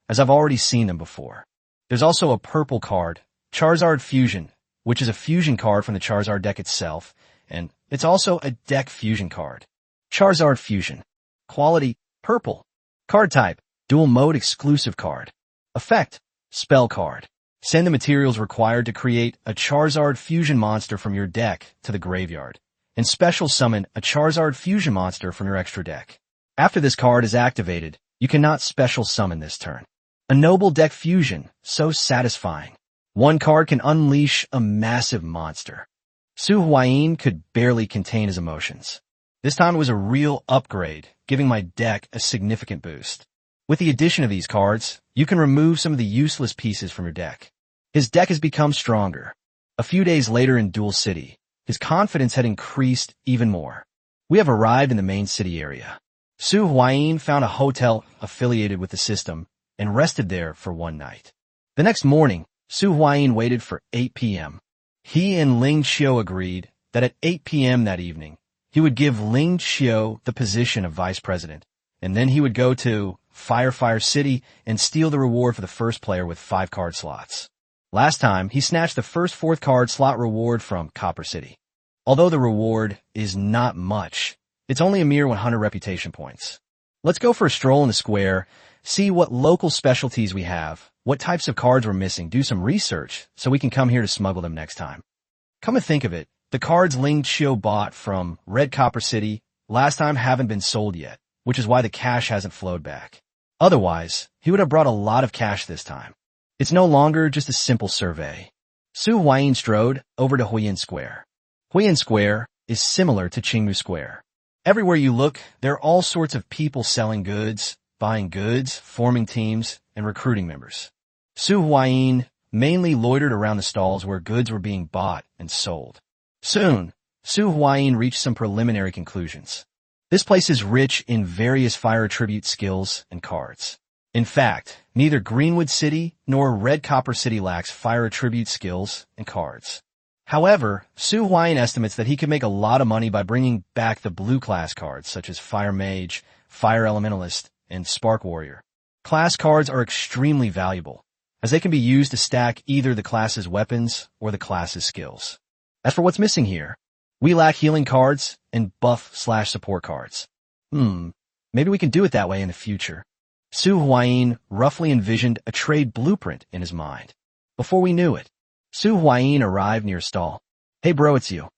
as I've already seen them before. There's also a purple card, Charizard Fusion, which is a fusion card from the Charizard deck itself, and it's also a deck fusion card. Charizard Fusion. Quality, purple. Card type, dual mode exclusive card. Effect, spell card. Send the materials required to create a Charizard Fusion monster from your deck to the graveyard, and special summon a Charizard Fusion monster from your extra deck. After this card is activated, you cannot special summon this turn. A noble deck fusion, so satisfying. One card can unleash a massive monster. Su Huayin could barely contain his emotions. This time it was a real upgrade, giving my deck a significant boost. With the addition of these cards, you can remove some of the useless pieces from your deck. His deck has become stronger. A few days later in Duel City, his confidence had increased even more. We have arrived in the main city area. Su Huayin found a hotel affiliated with the system and rested there for one night. The next morning, Su Huayin waited for 8 p.m. He and Ling Qiu agreed that at 8 p.m. that evening, he would give Ling Qiu the position of vice president, and then he would go to Fire City and steal the reward for the first player with 5 card slots. Last time, he snatched the first 4th card slot reward from Copper City. Although the reward is not much, it's only a mere 100 reputation points. Let's go for a stroll in the square, see what local specialties we have, what types of cards we're missing, do some research so we can come here to smuggle them next time. Come to think of it, the cards Ling Qiu bought from Red Copper City last time haven't been sold yet, which is why the cash hasn't flowed back. Otherwise, he would have brought a lot of cash this time. It's no longer just a simple survey. Su Huayin strode over to Huiyin Square. Huiyin Square is similar to Qingmu Square. Everywhere you look, there are all sorts of people selling goods, buying goods, forming teams, and recruiting members. Su Huayin mainly loitered around the stalls where goods were being bought and sold. Soon, Su Huayin reached some preliminary conclusions. This place is rich in various fire attribute skills and cards. In fact, neither Greenwood City nor Red Copper City lacks fire attribute skills and cards. However, Su Huayin estimates that he could make a lot of money by bringing back the blue class cards such as Fire Mage, Fire Elementalist, and Spark Warrior. Class cards are extremely valuable, as they can be used to stack either the class's weapons or the class's skills. As for what's missing here, we lack healing cards and buff/support cards. Maybe we can do it that way in the future. Su Huayin roughly envisioned a trade blueprint in his mind. Before we knew it, Su Huayin arrived near a stall. "Hey bro, it's you."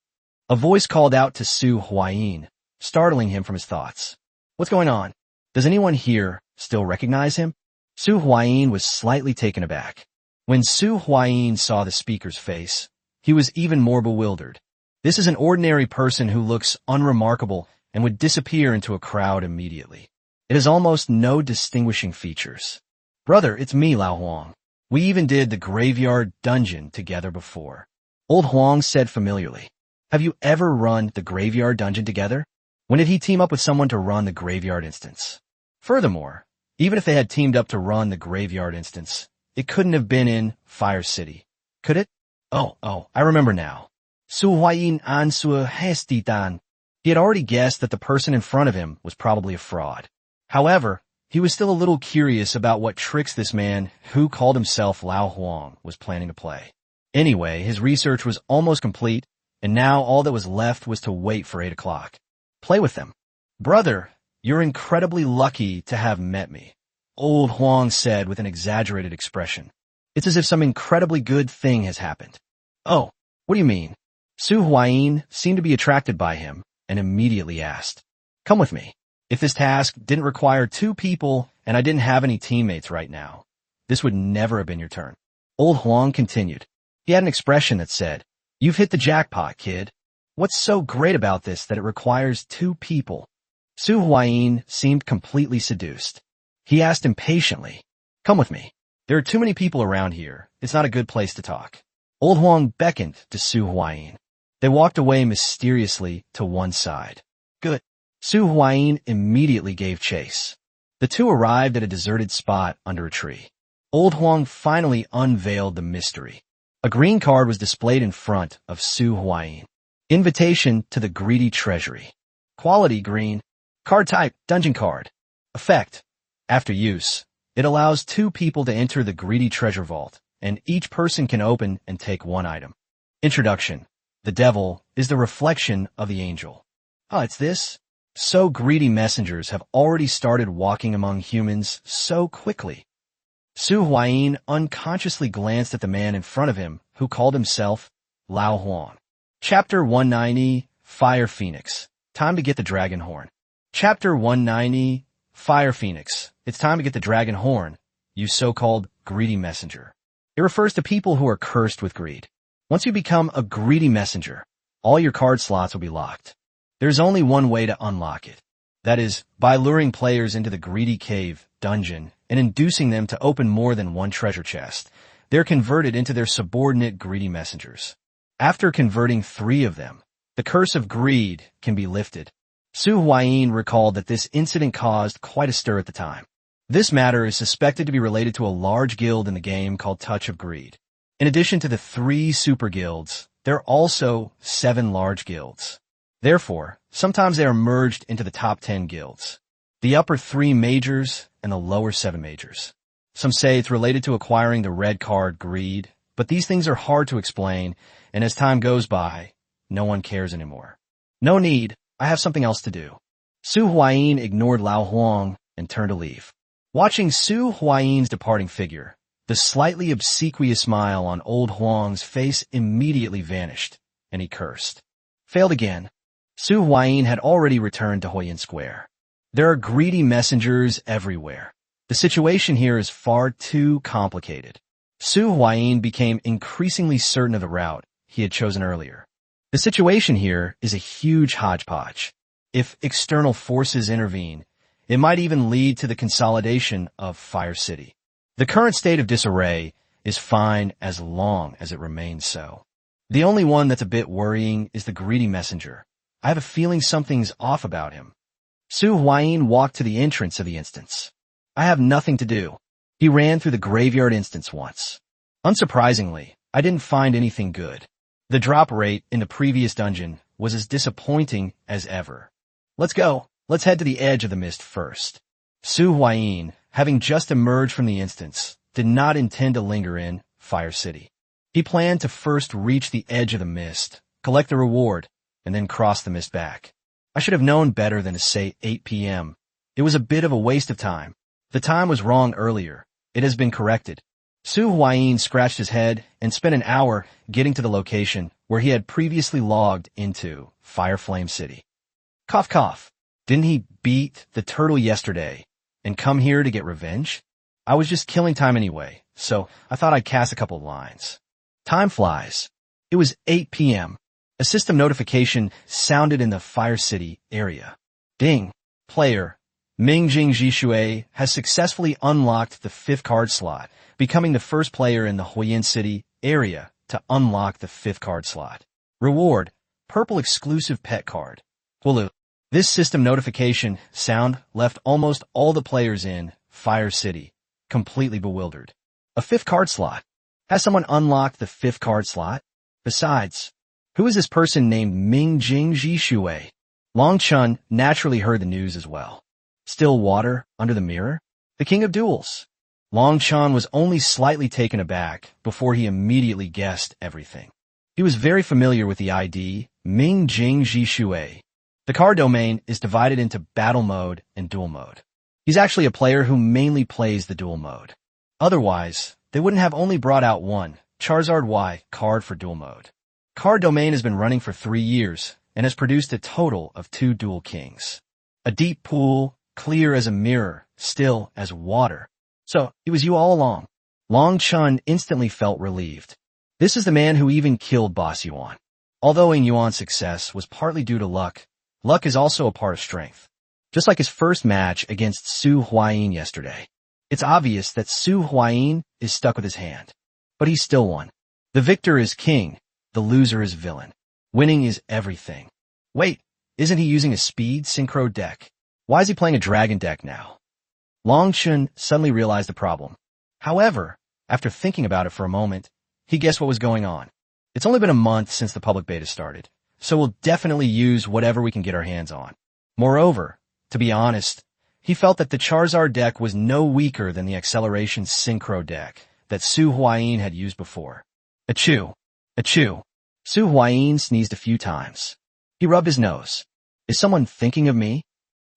A voice called out to Su Huayin, startling him from his thoughts. "What's going on? Does anyone here still recognize him?" Su Huayin was slightly taken aback. When Su Huayin saw the speaker's face, he was even more bewildered. This is an ordinary person who looks unremarkable and would disappear into a crowd immediately. It has almost no distinguishing features. "Brother, it's me, Lao Huang. We even did the graveyard dungeon together before," Old Huang said familiarly. Have you ever run the Graveyard Dungeon together? When did he team up with someone to run the Graveyard Instance? Furthermore, even if they had teamed up to run the Graveyard Instance, it couldn't have been in Fire City, could it? Oh, I remember now. Su Huayin an su hestitan. He had already guessed that the person in front of him was probably a fraud. However, he was still a little curious about what tricks this man, who called himself Lao Huang, was planning to play. Anyway, his research was almost complete, and now all that was left was to wait for 8 o'clock. Play with them. Brother, you're incredibly lucky to have met me, Old Huang said with an exaggerated expression. It's as if some incredibly good thing has happened. Oh, what do you mean? Su Huayin seemed to be attracted by him and immediately asked, come with me. If this task didn't require 2 people and I didn't have any teammates right now, this would never have been your turn. Old Huang continued. He had an expression that said, you've hit the jackpot, kid. What's so great about this that it requires 2 people? Su Huayin seemed completely seduced. He asked impatiently, come with me. There are too many people around here. It's not a good place to talk. Old Huang beckoned to Su Huayin. They walked away mysteriously to one side. Good. Su Huayin immediately gave chase. The 2 arrived at a deserted spot under a tree. Old Huang finally unveiled the mystery. A green card was displayed in front of Su Huayin. Invitation to the Greedy Treasury. Quality green. Card type, dungeon card. Effect. After use, it allows 2 people to enter the Greedy Treasure Vault, and each person can open and take 1 item. Introduction. The devil is the reflection of the angel. Oh, it's this? So greedy messengers have already started walking among humans so quickly. Su Huayin unconsciously glanced at the man in front of him who called himself Lao Huang. Chapter 190, Fire Phoenix. Time to get the dragon horn. Chapter 190, Fire Phoenix. It's time to get the dragon horn, you so-called greedy messenger. It refers to people who are cursed with greed. Once you become a greedy messenger, all your card slots will be locked. There's only one way to unlock it. That is, by luring players into the Greedy Cave dungeon and inducing them to open more than 1 treasure chest. They're converted into their subordinate greedy messengers. After converting 3 of them, the curse of greed can be lifted. Su Huayin recalled that this incident caused quite a stir at the time. This matter is suspected to be related to a large guild in the game called Touch of Greed. In addition to the 3 super guilds, there are also 7 large guilds. Therefore, sometimes they are merged into the top 10 guilds. The upper 3 majors and the lower 7 majors. Some say it's related to acquiring the red card Greed, but these things are hard to explain, and as time goes by, no one cares anymore. No need, I have something else to do. Su Huayin ignored Lao Huang and turned to leave. Watching Su Huayin's departing figure, the slightly obsequious smile on Old Huang's face immediately vanished, and he cursed. Failed again. Su Huayin had already returned to Huayin Square. There are greedy messengers everywhere. The situation here is far too complicated. Su Huayin became increasingly certain of the route he had chosen earlier. The situation here is a huge hodgepodge. If external forces intervene, it might even lead to the consolidation of Fire City. The current state of disarray is fine as long as it remains so. The only one that's a bit worrying is the greedy messenger. I have a feeling something's off about him. Su Huayin walked to the entrance of the instance. I have nothing to do. He ran through the graveyard instance once. Unsurprisingly, I didn't find anything good. The drop rate in the previous dungeon was as disappointing as ever. Let's go. Let's head to the edge of the mist first. Su Huayin, having just emerged from the instance, did not intend to linger in Fire City. He planned to first reach the edge of the mist, collect the reward, and then cross the mist back. I should have known better than to say 8 p.m. It was a bit of a waste of time. The time was wrong earlier. It has been corrected. Su Huayin scratched his head and spent an hour getting to the location where he had previously logged into Fire Flame City. Cough cough. Didn't he beat the turtle yesterday and come here to get revenge? I was just killing time anyway, so I thought I'd cast a couple of lines. Time flies. It was 8 p.m. A system notification sounded in the Fire City area. Ding. Player Mingjing Jishui has successfully unlocked the 5th card slot, becoming the first player in the Huayin City area to unlock the 5th card slot. Reward. purple exclusive pet card. Wulu. This system notification sound left almost all the players in Fire City completely bewildered. A fifth card slot. Has someone unlocked the fifth card slot? Besides, who is this person named Ming Jing Shui? Long Chun naturally heard the news as well. Still water under the mirror? The king of duels. Long Chun was only slightly taken aback before he immediately guessed everything. He was very familiar with the ID Ming Jing Shui. The card domain is divided into battle mode and duel mode. He's actually a player who mainly plays the duel mode. Otherwise, they wouldn't have only brought out one Charizard Y card for duel mode. Card domain has been running for 3 years and has produced a total of 2 duel kings. A deep pool, clear as a mirror, still as water. So, it was you all along. Long Chun instantly felt relieved. This is the man who even killed Boss Yuan. Although Ing Yuan's success was partly due to luck, luck is also a part of strength. Just like his first match against Su Huayin yesterday. It's obvious that Su Huayin is stuck with his hand. But he still won. The victor is king, the loser is villain. Winning is everything. Wait, isn't he using a speed synchro deck? Why is he playing a dragon deck now? Long Chun suddenly realized the problem. However, after thinking about it for a moment, he guessed what was going on. It's only been a month since the public beta started, so we'll definitely use whatever we can get our hands on. Moreover, to be honest, he felt that the Charizard deck was no weaker than the Acceleration Synchro deck that Su Huayin had used before. Achoo! Achoo! Su Huayin sneezed a few times. He rubbed his nose. Is someone thinking of me?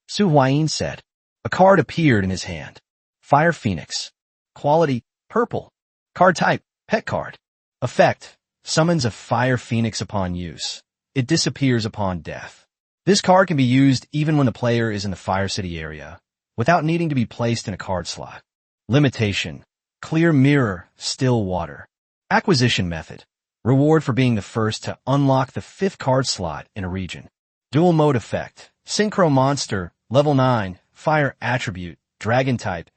Su Huayin said. A card appeared in his hand. Fire Phoenix. Quality, purple. Card type, pet card. Effect, summons a Fire Phoenix upon use. It disappears upon death. This card can be used even when the player is in the Fire City area, without needing to be placed in a card slot. Limitation, clear mirror, still water. Acquisition method, reward for being the first to unlock the 5th card slot in a region. Dual mode effect, Synchro Monster, level 9, Fire Attribute, Dragon Type,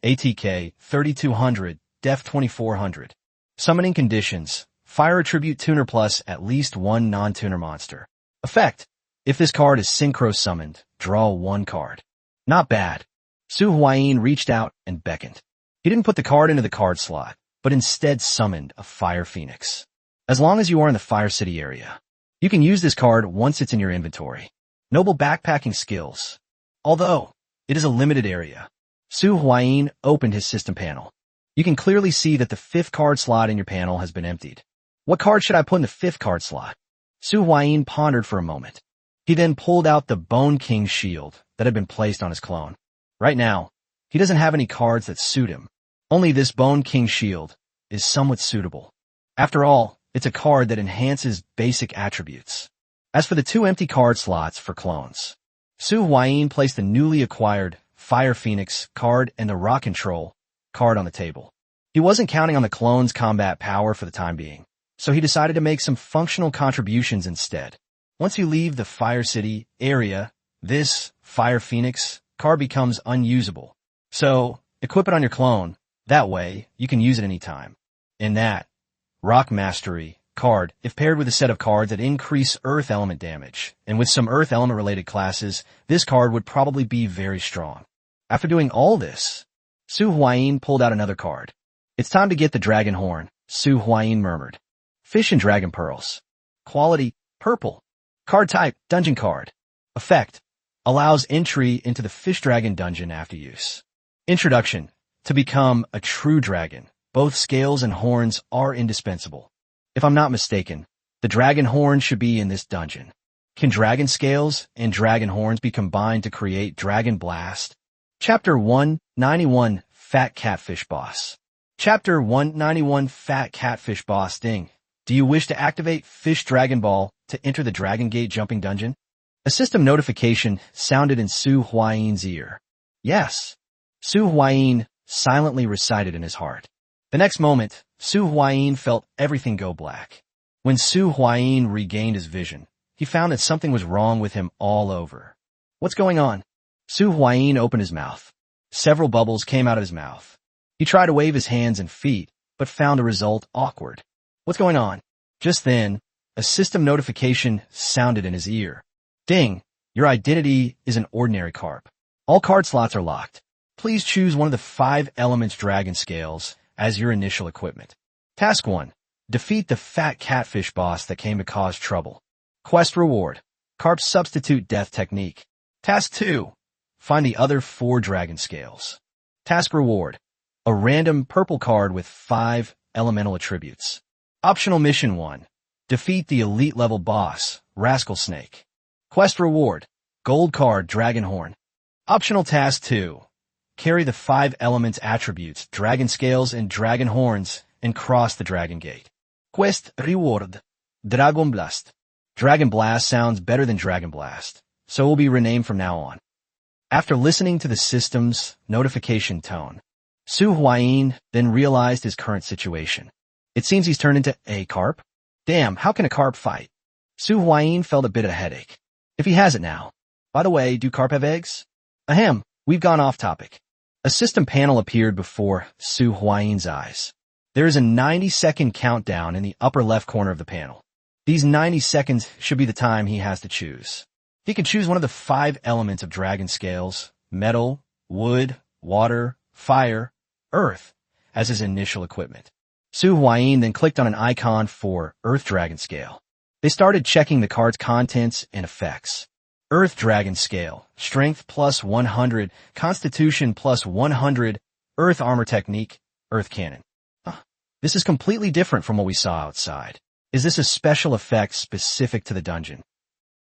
ATK 3200, Def 2400. Summoning conditions, Fire Attribute Tuner plus at least 1 non-tuner monster. Effect, if this card is Synchro summoned, draw 1 card. Not bad. Su Huayin reached out and beckoned. He didn't put the card into the card slot, but instead summoned a Fire Phoenix. As long as you are in the Fire City area, you can use this card once it's in your inventory. Noble backpacking skills. Although, it is a limited area. Su Huayin opened his system panel. You can clearly see that the 5th card slot in your panel has been emptied. What card should I put in the 5th card slot? Su Huayin pondered for a moment. He then pulled out the Bone King shield that had been placed on his clone. Right now, he doesn't have any cards that suit him. Only this Bone King shield is somewhat suitable. After all, it's a card that enhances basic attributes. As for the 2 empty card slots for clones, Su Huayin placed the newly acquired Fire Phoenix card and the Rock Control card on the table. He wasn't counting on the clone's combat power for the time being, so he decided to make some functional contributions instead. Once you leave the Fire City area, this Fire Phoenix card becomes unusable. So, equip it on your clone. That way, you can use it anytime. In that, Rock Mastery card, if paired with a set of cards that increase Earth Element damage, and with some Earth Element related classes, this card would probably be very strong. After doing all this, Su Huayin pulled out another card. It's time to get the Dragon Horn, Su Huayin murmured. Fish and Dragon Pearls. Quality, purple. Card type, dungeon card. Effect, allows entry into the Fish Dragon dungeon after use. Introduction, to become a true dragon, both scales and horns are indispensable. If I'm not mistaken, the Dragon Horn should be in this dungeon. Can dragon scales and dragon horns be combined to create Dragon Blast? Chapter 191, Fat Catfish Boss. Chapter 191, Fat Catfish Boss. Ding. Do you wish to activate Fish Dragon Ball to enter the Dragon Gate jumping dungeon? A system notification sounded in Su Huayin's ear. Yes. Su Huayin silently recited in his heart. The next moment, Su Huayin felt everything go black. When Su Huayin regained his vision, he found that something was wrong with him all over. What's going on? Su Huayin opened his mouth. Several bubbles came out of his mouth. He tried to wave his hands and feet, but found the result awkward. What's going on? Just then, A system notification sounded in his ear. Ding! Your identity is an ordinary carp. All card slots are locked. Please choose one of the 5 elements dragon scales as your initial equipment. Task 1. Defeat the fat catfish boss that came to cause trouble. Quest reward. Carp substitute death technique. Task 2. Find the other 4 dragon scales. Task reward. A random purple card with 5 elemental attributes. Optional mission 1. Defeat the elite level boss, Rascal Snake. Quest reward. Gold card, Dragon Horn. Optional task 2. Carry the 5 elements attributes, dragon scales and dragon horns, and cross the dragon gate. Quest reward. Dragon Blast. Dragon Blast sounds better than Dragon Blast, so it will be renamed from now on. After listening to the system's notification tone, Su Huayin then realized his current situation. It seems he's turned into a carp. Damn, how can a carp fight? Su Huayin felt a bit of a headache. If he has it now. By the way, do carp have eggs? Ahem, we've gone off topic. A system panel appeared before Su Huayin's eyes. There is a 90-second countdown in the upper left corner of the panel. These 90 seconds should be the time he has to choose. He can choose one of the 5 elements of dragon scales, metal, wood, water, fire, earth, as his initial equipment. Su Huayin then clicked on an icon for Earth Dragon Scale. They started checking the card's contents and effects. Earth Dragon Scale, Strength plus 100, Constitution plus 100, Earth Armor Technique, Earth Cannon. This is completely different from what we saw outside. Is this a special effect specific to the dungeon?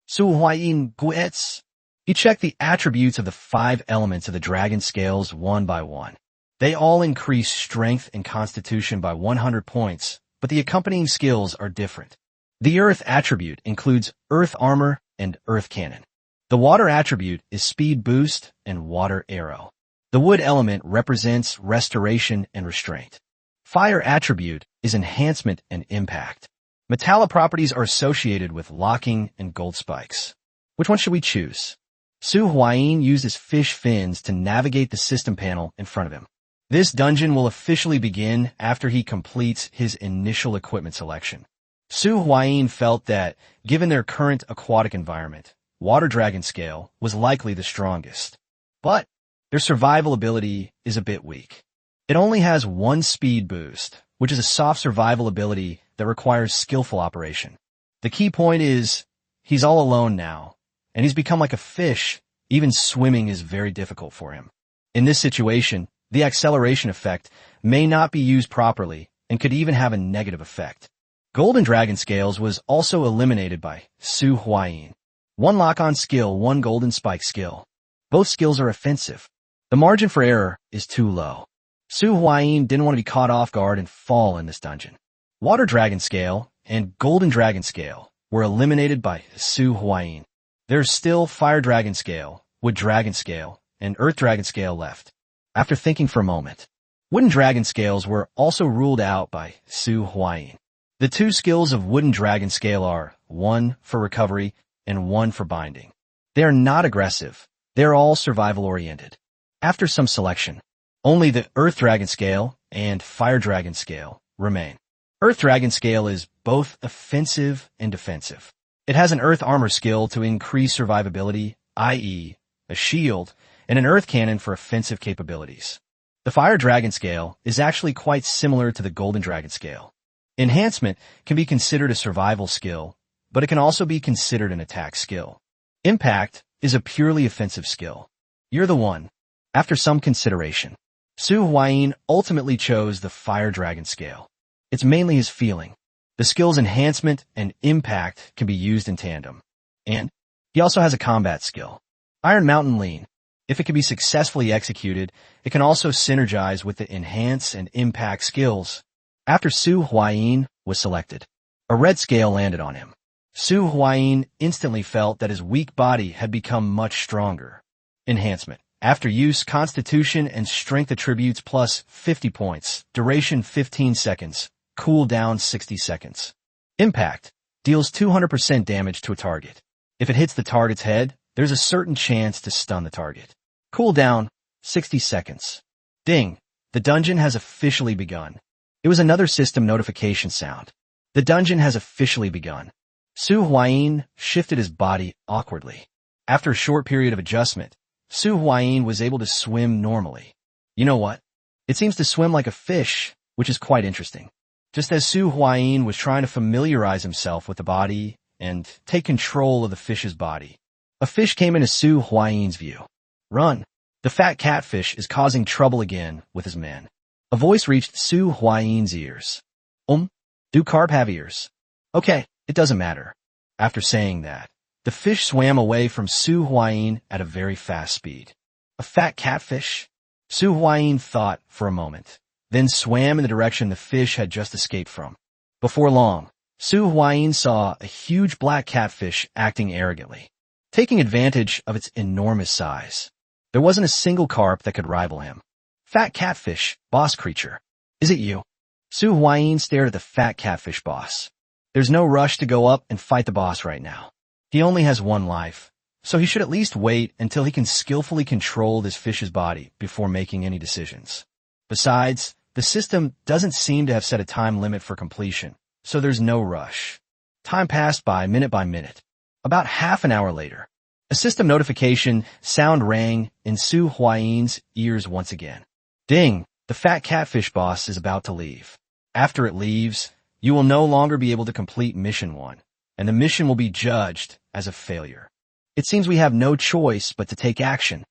Su Huayin Guets. He checked the attributes of the 5 elements of the dragon scales one by one. They all increase strength and constitution by 100 points, but the accompanying skills are different. The earth attribute includes earth armor and earth cannon. The water attribute is speed boost and water arrow. The wood element represents restoration and restraint. Fire attribute is enhancement and impact. Metallic properties are associated with locking and gold spikes. Which one should we choose? Su Huayin uses fish fins to navigate the system panel in front of him. This dungeon will officially begin after he completes his initial equipment selection. Su Huayin felt that, given their current aquatic environment, Water Dragon Scale was likely the strongest. But their survival ability is a bit weak. It only has 1 speed boost, which is a soft survival ability that requires skillful operation. The key point is, he's all alone now, and he's become like a fish. Even swimming is very difficult for him. In this situation, the acceleration effect may not be used properly and could even have a negative effect. Golden Dragon Scales was also eliminated by Su Huayin. 1 lock-on skill, 1 golden spike skill. Both skills are offensive. The margin for error is too low. Su Huayin didn't want to be caught off guard and fall in this dungeon. Water Dragon Scale and Golden Dragon Scale were eliminated by Su Huayin. There's still Fire Dragon Scale, Wood Dragon Scale, and Earth Dragon Scale left. After thinking for a moment, Wooden Dragon Scales were also ruled out by Su Huayin. The 2 skills of Wooden Dragon Scale are 1 for recovery and 1 for binding. They are not aggressive. They are all survival-oriented. After some selection, only the Earth Dragon Scale and Fire Dragon Scale remain. Earth Dragon Scale is both offensive and defensive. It has an Earth Armor skill to increase survivability, i.e., a shield, and an Earth Cannon for offensive capabilities. The Fire Dragon Scale is actually quite similar to the Golden Dragon Scale. Enhancement can be considered a survival skill, but it can also be considered an attack skill. Impact is a purely offensive skill. You're the one. After some consideration, Su Huayin ultimately chose the Fire Dragon Scale. It's mainly his feeling. The skills Enhancement and Impact can be used in tandem. And he also has a combat skill, Iron Mountain Lean. If it can be successfully executed, it can also synergize with the Enhance and Impact skills. After Su Huayin was selected, a red scale landed on him. Su Huayin instantly felt that his weak body had become much stronger. Enhancement. After use, Constitution and Strength attributes plus 50 points, duration 15 seconds, cooldown 60 seconds. Impact. Deals 200% damage to a target. If it hits the target's head, there's a certain chance to stun the target. Cooldown 60 seconds. Ding. The dungeon has officially begun. It was another system notification sound. The dungeon has officially begun. Su Huayin shifted his body awkwardly. After a short period of adjustment, Su Huayin was able to swim normally. You know what? It seems to swim like a fish, which is quite interesting. Just as Su Huayin was trying to familiarize himself with the body and take control of the fish's body, a fish came into Su Huayin's view. Run! The fat catfish is causing trouble again with his men. A voice reached Su Huayin's ears. Do carp have ears? Okay, it doesn't matter. After saying that, the fish swam away from Su Huayin at a very fast speed. A fat catfish? Su Huayin thought for a moment, then swam in the direction the fish had just escaped from. Before long, Su Huayin saw a huge black catfish acting arrogantly, taking advantage of its enormous size. There wasn't a single carp that could rival him. Fat catfish, boss creature. Is it you? Su Huayin stared at the fat catfish boss. There's no rush to go up and fight the boss right now. He only has one life, so he should at least wait until he can skillfully control this fish's body before making any decisions. Besides, the system doesn't seem to have set a time limit for completion, so there's no rush. Time passed by minute. About half an hour later, a system notification sound rang in Su Huayin's ears once again. Ding! The fat catfish boss is about to leave. After it leaves, you will no longer be able to complete Mission 1, and the mission will be judged as a failure. It seems we have no choice but to take action.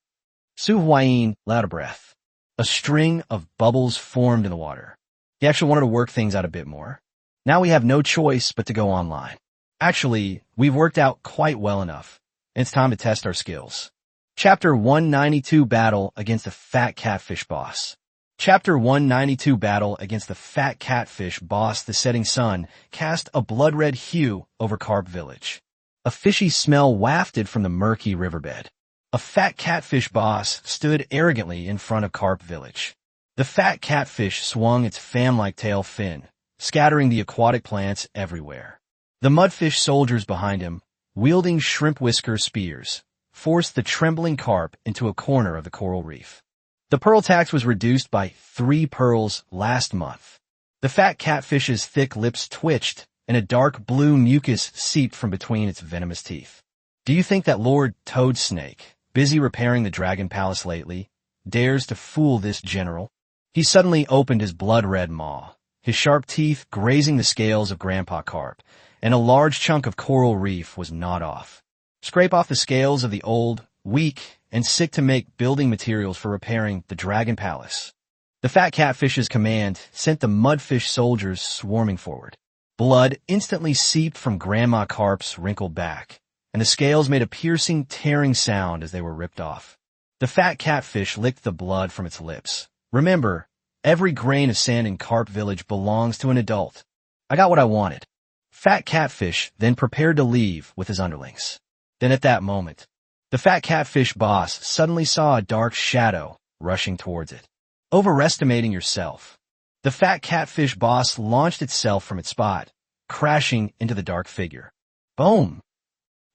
Su Huayin let out a breath. A string of bubbles formed in the water. He actually wanted to work things out a bit more. Now we have no choice but to go online. Actually, we've worked out quite well enough. It's time to test our skills. Chapter 192 Battle Against the Fat Catfish Boss. Chapter 192 Battle Against the Fat Catfish Boss. The setting sun cast a blood-red hue over Carp Village. A fishy smell wafted from the murky riverbed. A fat catfish boss stood arrogantly in front of Carp Village. The fat catfish swung its fan-like tail fin, scattering the aquatic plants everywhere. The mudfish soldiers behind him, wielding shrimp whisker spears, forced the trembling carp into a corner of the coral reef. The pearl tax was reduced by 3 pearls last month. The fat catfish's thick lips twitched, and a dark blue mucus seeped from between its venomous teeth. Do you think that Lord Toadsnake, busy repairing the Dragon Palace lately, dares to fool this general? He suddenly opened his blood-red maw, his sharp teeth grazing the scales of Grandpa Carp, and a large chunk of coral reef was gnawed off. Scrape off the scales of the old, weak, and sick to make building materials for repairing the Dragon Palace. The fat catfish's command sent the mudfish soldiers swarming forward. Blood instantly seeped from Grandma Carp's wrinkled back, and the scales made a piercing, tearing sound as they were ripped off. The fat catfish licked the blood from its lips. Remember, every grain of sand in Carp Village belongs to an adult. I got what I wanted. Fat catfish then prepared to leave with his underlings. Then at that moment, the fat catfish boss suddenly saw a dark shadow rushing towards it. Overestimating yourself. The fat catfish boss launched itself from its spot, crashing into the dark figure. Boom!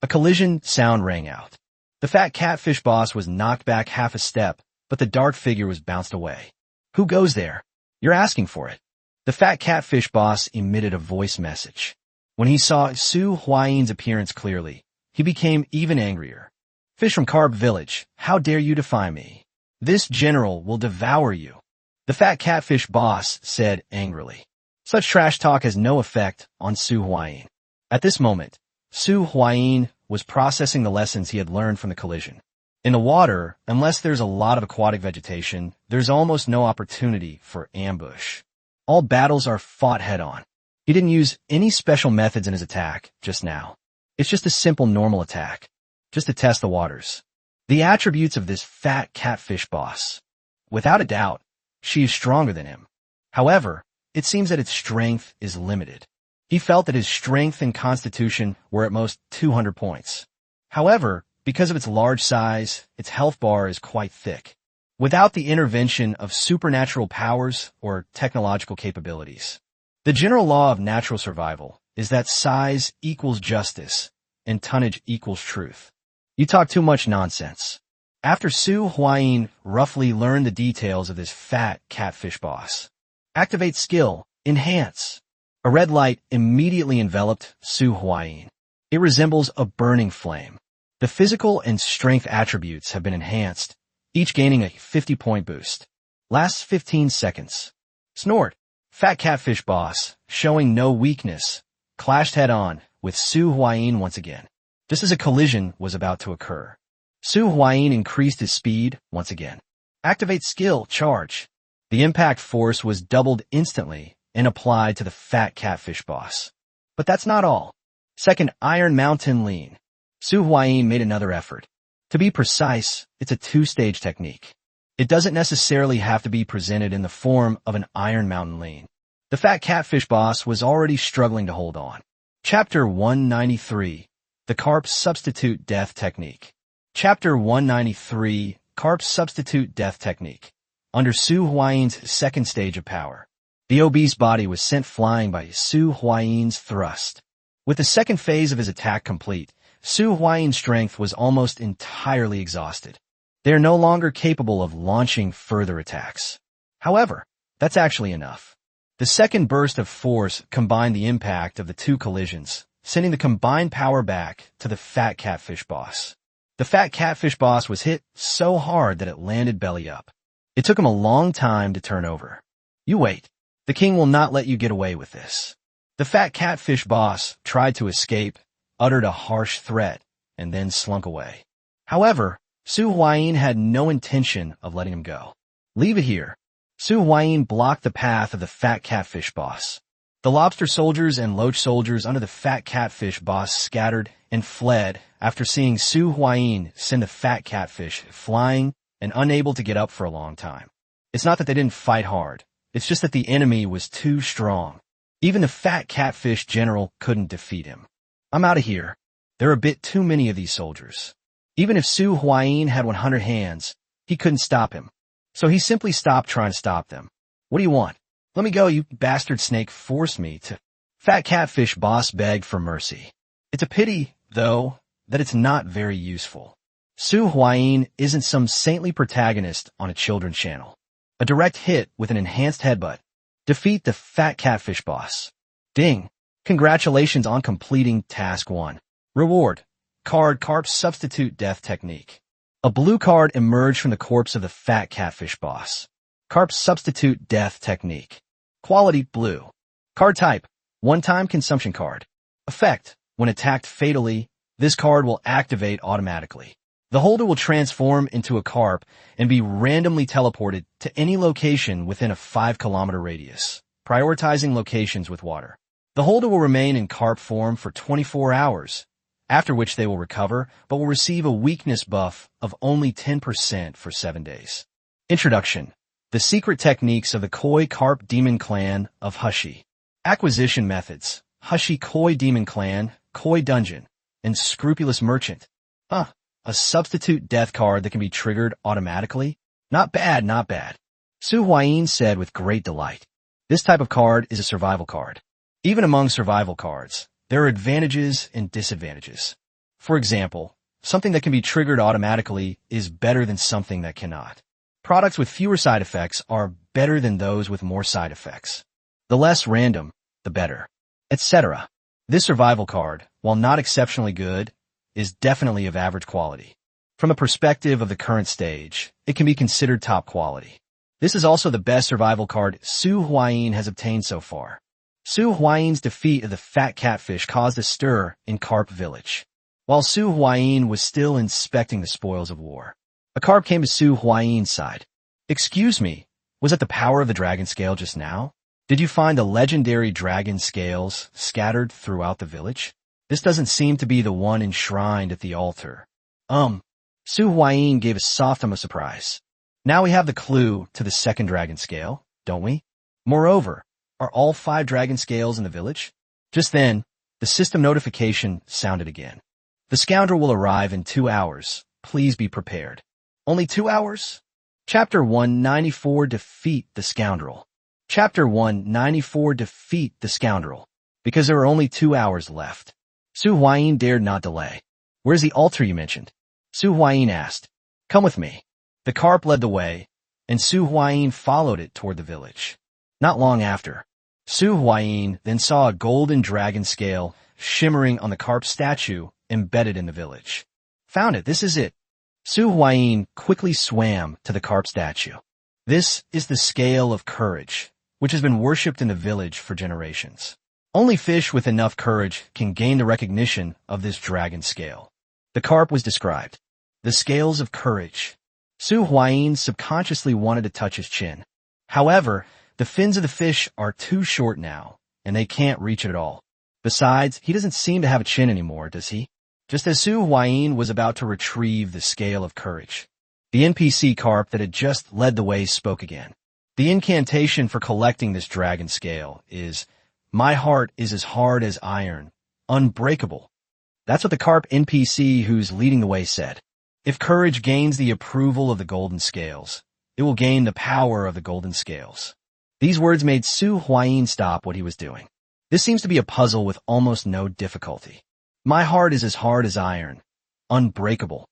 A collision sound rang out. The fat catfish boss was knocked back half a step, but the dark figure was bounced away. Who goes there? You're asking for it. The fat catfish boss emitted a voice message. When he saw Su Huayin's appearance clearly, he became even angrier. Fish from Carp Village, how dare you defy me? This general will devour you. The fat catfish boss said angrily. Such trash talk has no effect on Su Huayin. At this moment, Su Huayin was processing the lessons he had learned from the collision. In the water, unless there's a lot of aquatic vegetation, there's almost no opportunity for ambush. All battles are fought head-on. He didn't use any special methods in his attack just now. It's just a simple normal attack, just to test the waters. The attributes of this fat catfish boss. Without a doubt, she is stronger than him. However, it seems that its strength is limited. He felt that his strength and constitution were at most 200 points. However, because of its large size, its health bar is quite thick, without the intervention of supernatural powers or technological capabilities. The general law of natural survival is that size equals justice and tonnage equals truth. You talk too much nonsense. After Su Huayin roughly learned the details of this fat catfish boss. Activate skill, enhance. A red light immediately enveloped Su Huayin. It resembles a burning flame. The physical and strength attributes have been enhanced, each gaining a 50-point boost. Lasts 15 seconds. Snort. Fat Catfish Boss, showing no weakness, clashed head-on with Su Huayin once again. Just as a collision was about to occur. Su Huayin increased his speed once again. Activate skill, charge. The impact force was doubled instantly and applied to the Fat Catfish Boss. But that's not all. Second, Iron Mountain Lean. Su Huayin made another effort. To be precise, it's a two-stage technique. It doesn't necessarily have to be presented in the form of an Iron Mountain Lean. The Fat Catfish Boss was already struggling to hold on. Chapter 193, The Carp Substitute Death Technique. Chapter 193, Carp Substitute Death Technique. Under Su Huayin's second stage of power, the obese body was sent flying by Su Huayin's thrust. With the second phase of his attack complete, Su Huayin's strength was almost entirely exhausted. They are no longer capable of launching further attacks. However, that's actually enough. The second burst of force combined the impact of the two collisions, sending the combined power back to the Fat Catfish Boss. The Fat Catfish Boss was hit so hard that it landed belly up. It took him a long time to turn over. You wait. The king will not let you get away with this. The Fat Catfish Boss tried to escape, uttered a harsh threat, and then slunk away. However, Su Huayin had no intention of letting him go. Leave it here. Su Huayin blocked the path of the Fat Catfish Boss. The lobster soldiers and loach soldiers under the Fat Catfish Boss scattered and fled after seeing Su Huayin send the Fat Catfish flying and unable to get up for a long time. It's not that they didn't fight hard. It's just that the enemy was too strong. Even the Fat Catfish General couldn't defeat him. I'm out of here. There are a bit too many of these soldiers. Even if Su Huayin had 100 hands, he couldn't stop him. So he simply stopped trying to stop them. What do you want? Let me go, you bastard snake. Force me to. Fat Catfish Boss begged for mercy. It's a pity, though, that it's not very useful. Su Huayin isn't some saintly protagonist on a children's channel. A direct hit with an enhanced headbutt. Defeat the Fat Catfish Boss. Ding. Congratulations on completing Task 1. Reward. Card Carp Substitute Death Technique. A blue card emerged from the corpse of the Fat Catfish Boss. Carp Substitute Death Technique. Quality blue. Card type. One-time consumption card. Effect. When attacked fatally, this card will activate automatically. The holder will transform into a carp and be randomly teleported to any location within a 5-kilometer radius, prioritizing locations with water. The holder will remain in carp form for 24 hours, after which they will recover, but will receive a weakness buff of only 10% for 7 days. Introduction. The secret techniques of the Koi Carp Demon Clan of Hushi. Acquisition methods. Hushi Koi Demon Clan, Koi Dungeon, and Scrupulous Merchant. A substitute death card that can be triggered automatically? Not bad, not bad. Su Huayin said with great delight. This type of card is a survival card. Even among survival cards, there are advantages and disadvantages. For example, something that can be triggered automatically is better than something that cannot. Products with fewer side effects are better than those with more side effects. The less random, the better, etc. This survival card, while not exceptionally good, is definitely of average quality. From a perspective of the current stage, it can be considered top quality. This is also the best survival card Su Huayin has obtained so far. Su Huayin's defeat of the Fat Catfish caused a stir in Carp Village. While Su Huayin was still inspecting the spoils of war, a carp came to Su Huayin's side. Excuse me, was it the power of the dragon scale just now? Did you find the legendary dragon scales scattered throughout the village? This doesn't seem to be the one enshrined at the altar. Su Huayin gave a soft of surprise. Now we have the clue to the second dragon scale, don't we? Moreover, are all 5 dragon scales in the village? Just then, the system notification sounded again. The scoundrel will arrive in 2 hours. Please be prepared. Only 2 hours? Chapter 194 Defeat the Scoundrel. Chapter 194 Defeat the Scoundrel. Because there are only 2 hours left. Su Huayin dared not delay. Where's the altar you mentioned? Su Huayin asked. Come with me. The carp led the way, and Su Huayin followed it toward the village. Not long after, Su Huayin then saw a golden dragon scale shimmering on the carp statue embedded in the village. Found it, this is it. Su Huayin quickly swam to the carp statue. This is the scale of courage, which has been worshipped in the village for generations. Only fish with enough courage can gain the recognition of this dragon scale. The carp was described. The scales of courage. Su Huayin subconsciously wanted to touch his chin. However, the fins of the fish are too short now, and they can't reach it at all. Besides, he doesn't seem to have a chin anymore, does he? Just as Su Huayin was about to retrieve the scale of courage, the NPC carp that had just led the way spoke again. The incantation for collecting this dragon scale is, "My heart is as hard as iron, unbreakable." That's what the carp NPC who's leading the way said. If courage gains the approval of the golden scales, it will gain the power of the golden scales. These words made Su Huayin stop what he was doing. This seems to be a puzzle with almost no difficulty. My heart is as hard as iron, unbreakable.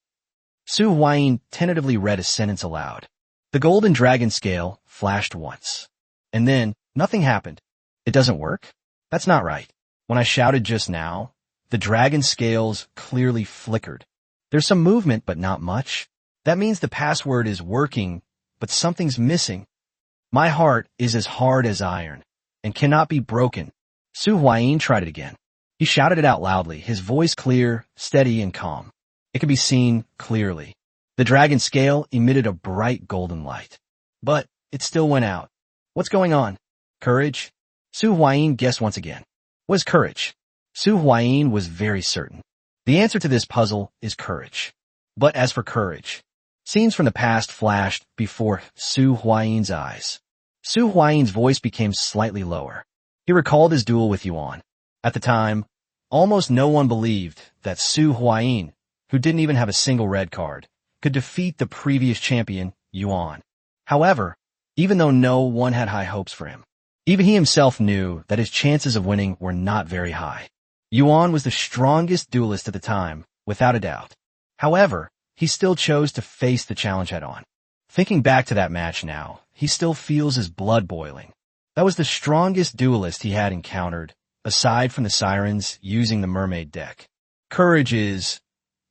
Su Huayin tentatively read a sentence aloud. The golden dragon scale flashed once. And then, nothing happened. It doesn't work? That's not right. When I shouted just now, the dragon scales clearly flickered. There's some movement, but not much. That means the password is working, but something's missing. My heart is as hard as iron, and cannot be broken. Su Huayin tried it again. He shouted it out loudly, his voice clear, steady, and calm. It could be seen clearly. The dragon scale emitted a bright golden light. But it still went out. What's going on? Courage? Su Huayin guessed once again. What is courage? Su Huayin was very certain. The answer to this puzzle is courage. But as for courage, scenes from the past flashed before Su Huayin's eyes. Su Huayin's voice became slightly lower. He recalled his duel with Yuan. At the time, almost no one believed that Su Huayin, who didn't even have a single red card, could defeat the previous champion, Yuan. However, even though no one had high hopes for him, even he himself knew that his chances of winning were not very high. Yuan was the strongest duelist at the time, without a doubt. However, he still chose to face the challenge head-on. Thinking back to that match now, he still feels his blood boiling. That was the strongest duelist he had encountered, aside from the Sirens using the Mermaid deck. Courage is,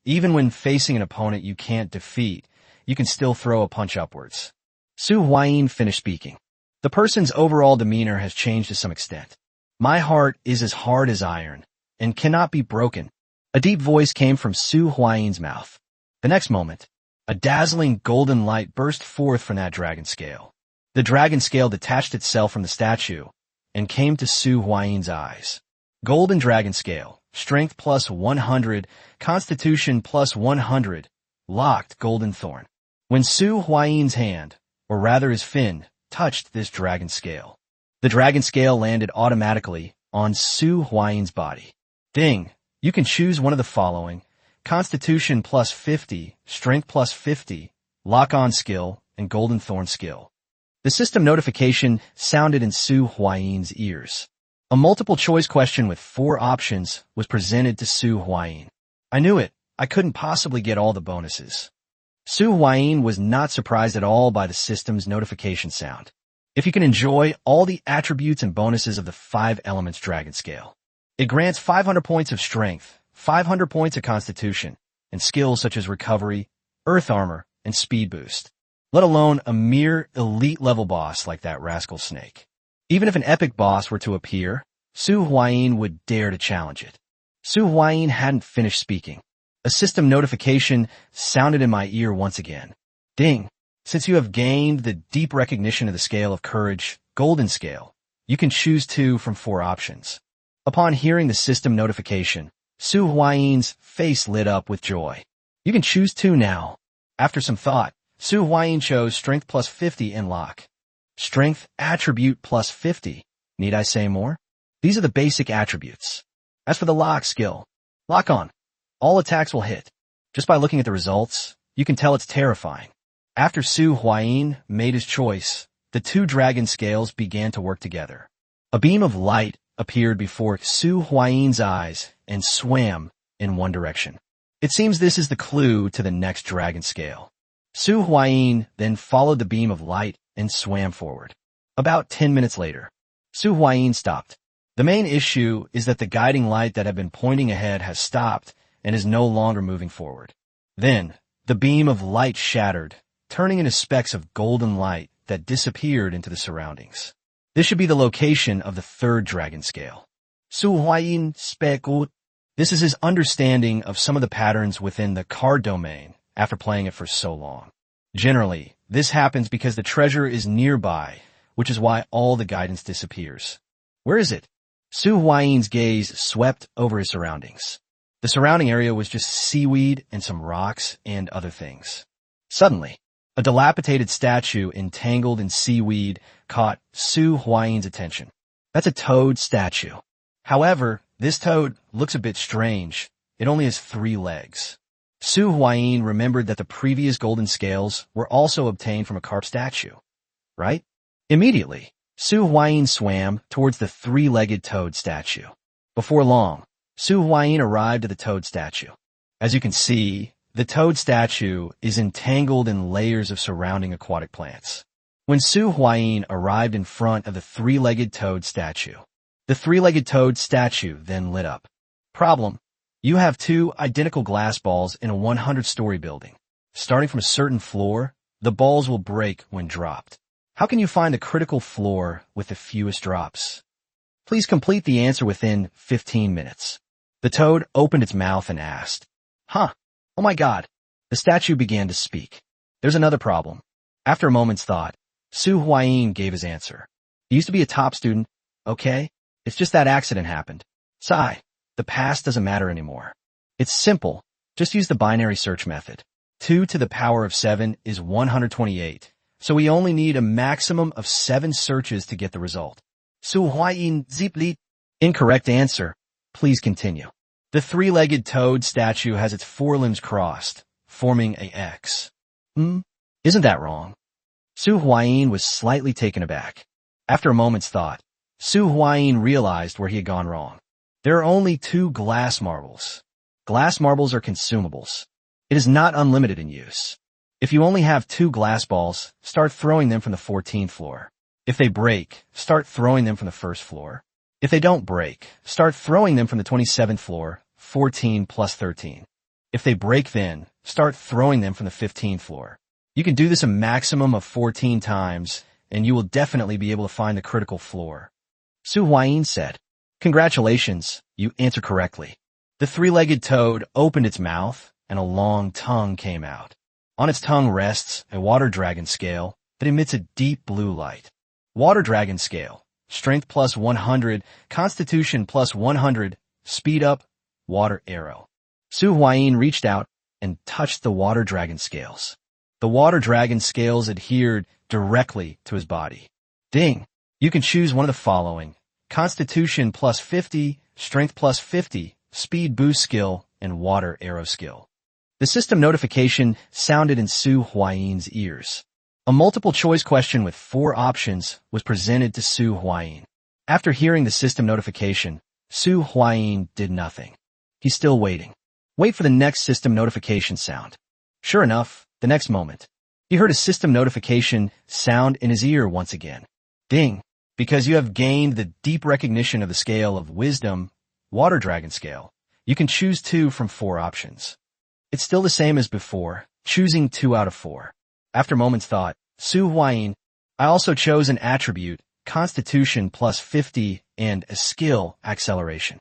even when facing an opponent you can't defeat, you can still throw a punch upwards. Su Huayin finished speaking. The person's overall demeanor has changed to some extent. My heart is as hard as iron, and cannot be broken. A deep voice came from Su Huayin's mouth. The next moment, a dazzling golden light burst forth from that dragon scale. The dragon scale detached itself from the statue and came to Su Huayin's eyes. Golden dragon scale, strength plus 100, constitution plus 100, locked golden thorn. When Su Huayin's hand, or rather his fin, touched this dragon scale, the dragon scale landed automatically on Su Huayin's body. Ding! You can choose one of the following: Constitution plus 50, Strength plus 50, Lock-on skill, and Golden Thorn skill. The system notification sounded in Su Huayin's ears. A multiple-choice question with 4 options was presented to Su Huayin. I knew it. I couldn't possibly get all the bonuses. Su Huayin was not surprised at all by the system's notification sound. If you can enjoy all the attributes and bonuses of the 5 elements dragon scale, it grants 500 points of strength, 500 points of constitution, and skills such as recovery, earth armor, and speed boost. Let alone a mere elite level boss like that rascal snake. Even if an epic boss were to appear, Su Huayin would dare to challenge it. Su Huayin hadn't finished speaking. A system notification sounded in my ear once again. Ding! Since you have gained the deep recognition of the scale of courage, golden scale, you can choose 2 from 4 options. Upon hearing the system notification, Su Huayin's face lit up with joy. You can choose 2 now. After some thought, Su Huayin chose Strength plus 50 and Lock. Strength attribute plus 50. Need I say more? These are the basic attributes. As for the Lock skill, Lock on. All attacks will hit. Just by looking at the results, you can tell it's terrifying. After Su Huayin made his choice, the 2 dragon scales began to work together. A beam of light appeared before Su Huayin's eyes and swam in one direction. It seems this is the clue to the next dragon scale. Su Huayin then followed the beam of light and swam forward. About 10 minutes later, Su Huayin stopped. The main issue is that the guiding light that had been pointing ahead has stopped and is no longer moving forward. Then, the beam of light shattered, turning into specks of golden light that disappeared into the surroundings. This should be the location of the third dragon scale. Su Huayin speculed. This is his understanding of some of the patterns within the card domain after playing it for so long. Generally, this happens because the treasure is nearby, which is why all the guidance disappears. Where is it? Su Huayin's gaze swept over his surroundings. The surrounding area was just seaweed and some rocks and other things. Suddenly, a dilapidated statue entangled in seaweed caught Su Huayin's attention. That's a toad statue. However, this toad looks a bit strange. It only has 3 legs. Su Huayin remembered that the previous golden scales were also obtained from a carp statue, right? Immediately, Su Huayin swam towards the 3-legged toad statue. Before long, Su Huayin arrived at the toad statue. As you can see, the toad statue is entangled in layers of surrounding aquatic plants. When Su Huayin arrived in front of the 3-legged toad statue, the 3-legged toad statue then lit up. Problem: you have 2 identical glass balls in a 100-story building. Starting from a certain floor, the balls will break when dropped. How can you find a critical floor with the fewest drops? Please complete the answer within 15 minutes. The toad opened its mouth and asked, "Huh? Oh my God." The statue began to speak. There's another problem. After a moment's thought, Su Huayin gave his answer. He used to be a top student, okay? It's just that accident happened. Sigh. The past doesn't matter anymore. It's simple. Just use the binary search method. 2 to the power of 7 is 128. So we only need a maximum of 7 searches to get the result. Su Huayin zipli. Incorrect answer. Please continue. The 3-legged toad statue has its forelimbs crossed, forming a X. Isn't that wrong? Su Huayin was slightly taken aback. After a moment's thought, Su Huayin realized where he had gone wrong. There are only 2 glass marbles. Glass marbles are consumables. It is not unlimited in use. If you only have 2 glass balls, start throwing them from the 14th floor. If they break, start throwing them from the 1st floor. If they don't break, start throwing them from the 27th floor, 14 plus 13. If they break then, start throwing them from the 15th floor. You can do this a maximum of 14 times, and you will definitely be able to find the critical floor. Su Huayin said, "Congratulations, you answered correctly." The 3-legged toad opened its mouth, and a long tongue came out. On its tongue rests a water dragon scale that emits a deep blue light. Water dragon scale, strength plus 100, constitution plus 100, speed up, water arrow. Su Huayin reached out and touched the water dragon scales. The water dragon scales adhered directly to his body. Ding! You can choose one of the following: constitution plus 50, strength plus 50, speed boost skill, and water arrow skill. The system notification sounded in Su Huayin's ears. A multiple-choice question with 4 options was presented to Su Huayin. After hearing the system notification, Su Huayin did nothing. He's still waiting. Wait for the next system notification sound. Sure enough, the next moment, he heard a system notification sound in his ear once again. Ding! Because you have gained the deep recognition of the scale of wisdom, water dragon scale, you can choose 2 from 4 options. It's still the same as before, choosing 2 out of 4. After a moment's thought, Su Huayin, I also chose an attribute, constitution plus 50, and a skill, acceleration.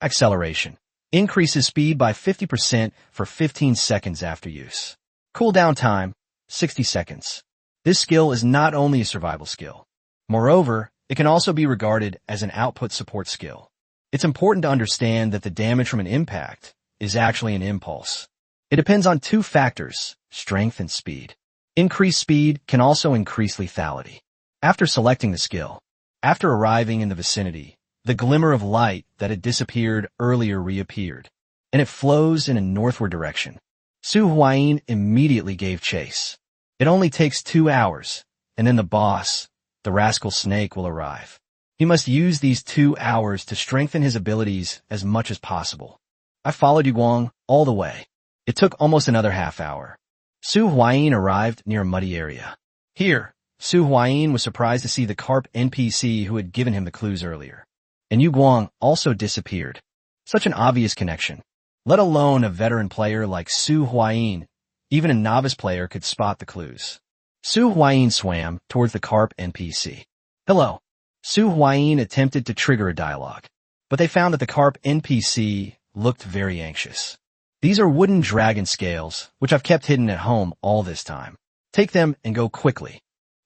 Acceleration increases speed by 50% for 15 seconds after use. Cooldown time, 60 seconds. This skill is not only a survival skill. Moreover, it can also be regarded as an output support skill. It's important to understand that the damage from an impact is actually an impulse. It depends on 2 factors, strength and speed. Increased speed can also increase lethality. After selecting the skill, after arriving in the vicinity, the glimmer of light that had disappeared earlier reappeared, and it flows in a northward direction. Su Huayin immediately gave chase. It only takes 2 hours, and then the boss, the rascal snake, will arrive. He must use these 2 hours to strengthen his abilities as much as possible. I followed Yuguang all the way. It took almost another half hour. Su Huayin arrived near a muddy area. Here, Su Huayin was surprised to see the Carp NPC who had given him the clues earlier. And Yu Guang also disappeared. Such an obvious connection. Let alone a veteran player like Su Huayin, even a novice player could spot the clues. Su Huayin swam towards the Carp NPC. Hello. Su Huayin attempted to trigger a dialogue, but they found that the Carp NPC looked very anxious. These are wooden dragon scales, which I've kept hidden at home all this time. Take them and go quickly.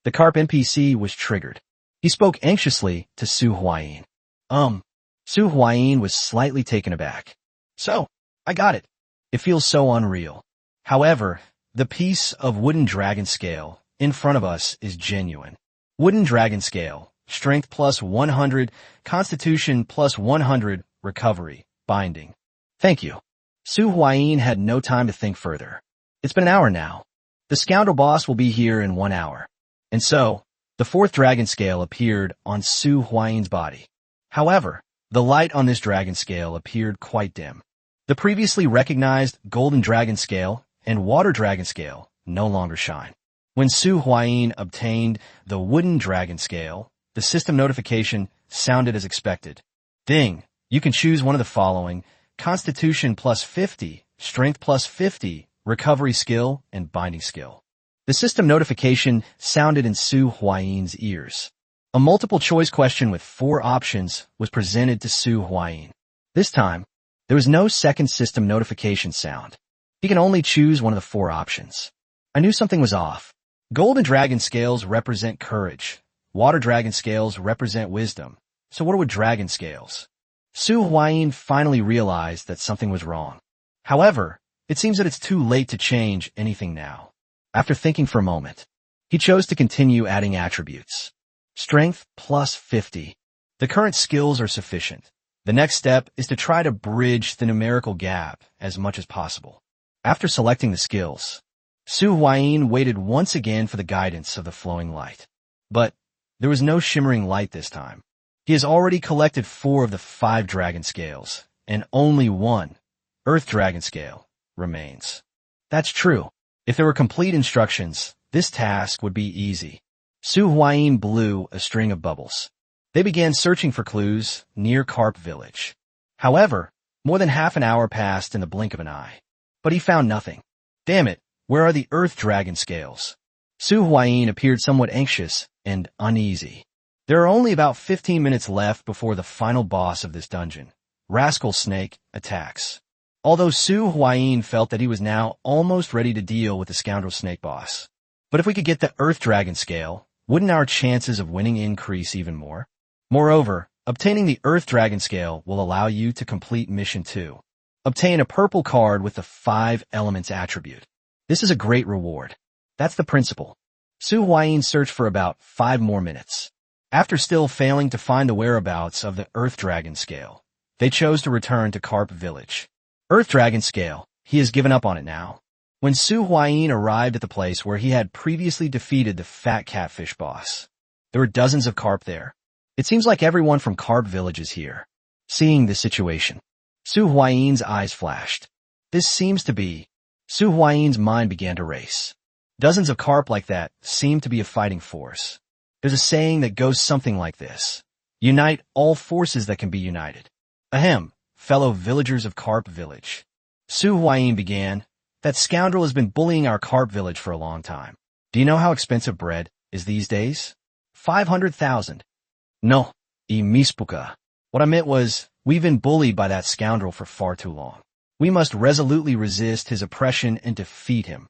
The Carp NPC was triggered. He spoke anxiously to Su Huayin. Su Huayin was slightly taken aback. So, I got it. It feels so unreal. However, the piece of wooden dragon scale in front of us is genuine. Wooden dragon scale, strength plus 100, constitution plus 100, recovery, binding. Thank you. Su Huayin had no time to think further. It's been an hour now. The scoundrel boss will be here in 1 hour. And so, the fourth dragon scale appeared on Su Huayin's body. However, the light on this dragon scale appeared quite dim. The previously recognized golden dragon scale and water dragon scale no longer shine. When Su Huayin obtained the wooden dragon scale, the system notification sounded as expected. Ding! You can choose one of the following: Constitution plus 50, Strength plus 50, Recovery skill, and Binding skill. The system notification sounded in Su Huayin's ears. A multiple-choice question with 4 options was presented to Su Huayin. This time, there was no second system notification sound. He can only choose one of the 4 options. I knew something was off. Golden dragon scales represent courage. Water dragon scales represent wisdom. So what are with dragon scales? Su Huayin finally realized that something was wrong. However, it seems that it's too late to change anything now. After thinking for a moment, he chose to continue adding attributes. Strength plus 50. The current skills are sufficient. The next step is to try to bridge the numerical gap as much as possible. After selecting the skills, Su Huayin waited once again for the guidance of the flowing light. But there was no shimmering light this time. He has already collected 4 of the 5 dragon scales, and only 1, Earth dragon scale, remains. That's true. If there were complete instructions, this task would be easy. Su Huayin blew a string of bubbles. They began searching for clues near Carp Village. However, more than half an hour passed in the blink of an eye. But he found nothing. Damn it, where are the Earth dragon scales? Su Huayin appeared somewhat anxious and uneasy. There are only about 15 minutes left before the final boss of this dungeon, Rascal Snake, attacks. Although Su Huayin felt that he was now almost ready to deal with the Scoundrel Snake boss. But if we could get the Earth Dragon scale, wouldn't our chances of winning increase even more? Moreover, obtaining the Earth Dragon scale will allow you to complete Mission 2. Obtain a purple card with the 5 elements attribute. This is a great reward. That's the principle. Su Huayin searched for about 5 more minutes. After still failing to find the whereabouts of the Earth Dragon scale, they chose to return to Carp Village. Earth Dragon scale, he has given up on it now. When Su Huayin arrived at the place where he had previously defeated the fat catfish boss, there were dozens of carp there. It seems like everyone from Carp Village is here. Seeing this situation, Su Huayin's eyes flashed. This seems to be... Su Huayin's mind began to race. Dozens of carp like that seem to be a fighting force. There's a saying that goes something like this: unite all forces that can be united. Ahem, fellow villagers of Carp Village. Su Huayin began. That scoundrel has been bullying our Carp Village for a long time. Do you know how expensive bread is these days? 500,000. No, mispuka. What I meant was, we've been bullied by that scoundrel for far too long. We must resolutely resist his oppression and defeat him.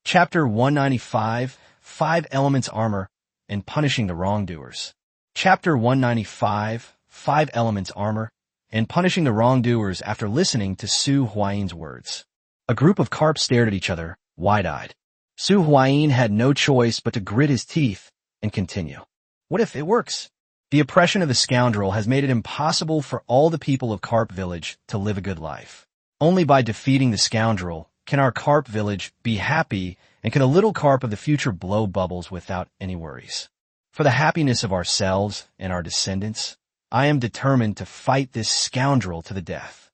Chapter 195, 5 Elements Armor, and Punishing the Wrongdoers. Chapter 195, 5 Elements Armor, and Punishing the Wrongdoers. After listening to Su Huayin's words, a group of carp stared at each other, wide-eyed. Su Huayin had no choice but to grit his teeth and continue. What if it works? The oppression of the scoundrel has made it impossible for all the people of Carp Village to live a good life. Only by defeating the scoundrel can our Carp Village be happy, and can a little carp of the future blow bubbles without any worries. For the happiness of ourselves and our descendants, I am determined to fight this scoundrel to the death.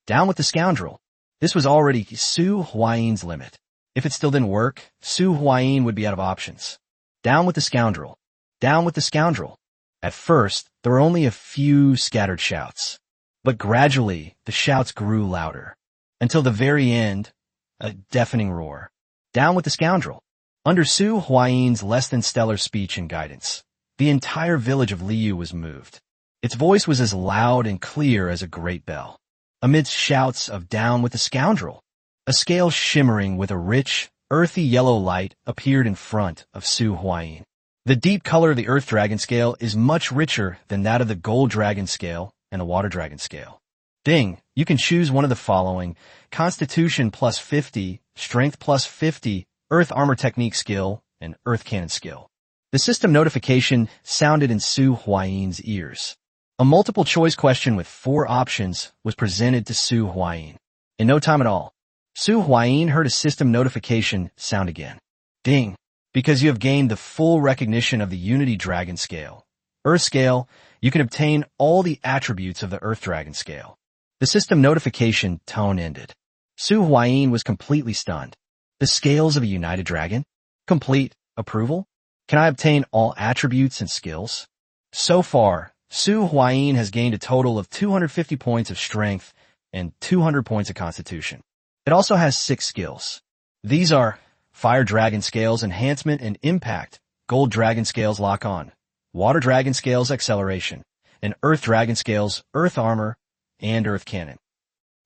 Down with the scoundrel. This was already Su Huayin's limit. If it still didn't work, Su Huayin would be out of options. Down with the scoundrel. Down with the scoundrel. At first, there were only a few scattered shouts. But gradually, the shouts grew louder. Until the very end, a deafening roar. Down with the scoundrel. Under Su Huayi's less-than-stellar speech and guidance, the entire village of Liu was moved. Its voice was as loud and clear as a great bell. Amidst shouts of down with the scoundrel, a scale shimmering with a rich, earthy yellow light appeared in front of Su Huayi. The deep color of the Earth Dragon scale is much richer than that of the Gold Dragon scale and the Water Dragon scale. Ding, you can choose one of the following: Constitution plus 50, Strength plus 50, Earth Armor Technique skill, and Earth Cannon skill. The system notification sounded in Su Huayi's ears. A multiple-choice question with 4 options was presented to Su Huayi. In no time at all, Su Huayi heard a system notification sound again. Ding, because you have gained the full recognition of the Unity Dragon scale. Earth scale, you can obtain all the attributes of the Earth Dragon scale. The system notification tone ended. Su Huayi was completely stunned. The scales of a United Dragon? Complete approval? Can I obtain all attributes and skills? So far, Su Huayi has gained a total of 250 points of strength and 200 points of constitution. It also has 6 skills. These are Fire Dragon Scales Enhancement and Impact, Gold Dragon Scales Lock On, Water Dragon Scales Acceleration, and Earth Dragon Scales Earth Armor and Earth Cannon.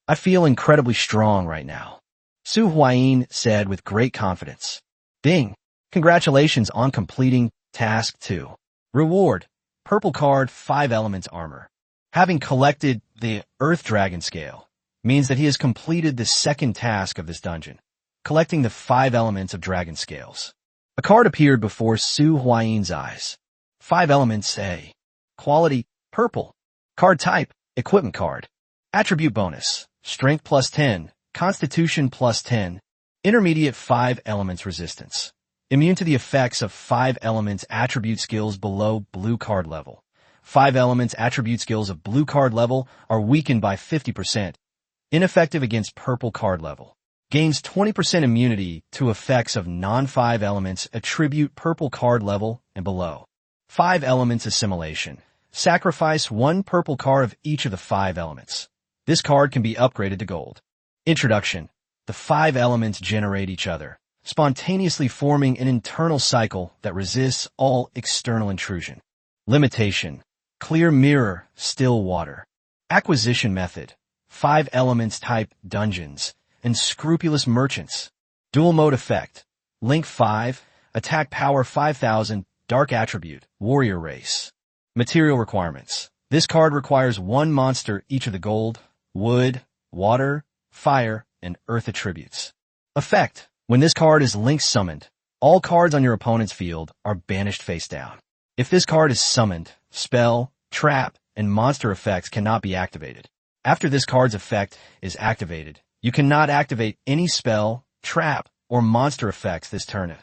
I feel incredibly strong right now, Su Huayi said with great confidence. Ding! Congratulations on completing Task 2. Reward: Purple Card 5 Elements Armor. Having collected the Earth Dragon Scale means that he has completed the second task of this dungeon, collecting the 5 elements of dragon scales. A card appeared before Su Huayi's eyes. 5 elements A. Quality: Purple. Card type: Equipment card. Attribute bonus: Strength plus 10, Constitution plus 10, Intermediate 5 elements resistance. Immune to the effects of 5 elements attribute skills below blue card level. 5 elements attribute skills of blue card level are weakened by 50%. Ineffective against purple card level. Gains 20% immunity to effects of non-5 elements attribute purple card level and below. 5 elements assimilation. Sacrifice 1 purple card of each of the 5 elements. This card can be upgraded to gold. Introduction. The 5 elements generate each other, spontaneously forming an internal cycle that resists all external intrusion. Limitation: Clear mirror, still water. Acquisition method: 5 elements type dungeons and scrupulous merchants. Dual mode effect: Link 5, attack power 5000, dark attribute, warrior race. Material requirements: This card requires 1 monster each of the gold, wood, water, fire, and earth attributes. Effect: When this card is link summoned, all cards on your opponent's field are banished face down. If this card is summoned, spell, trap, and monster effects cannot be activated. After this card's effect is activated, you cannot activate any spell, trap, or monster effects this turn.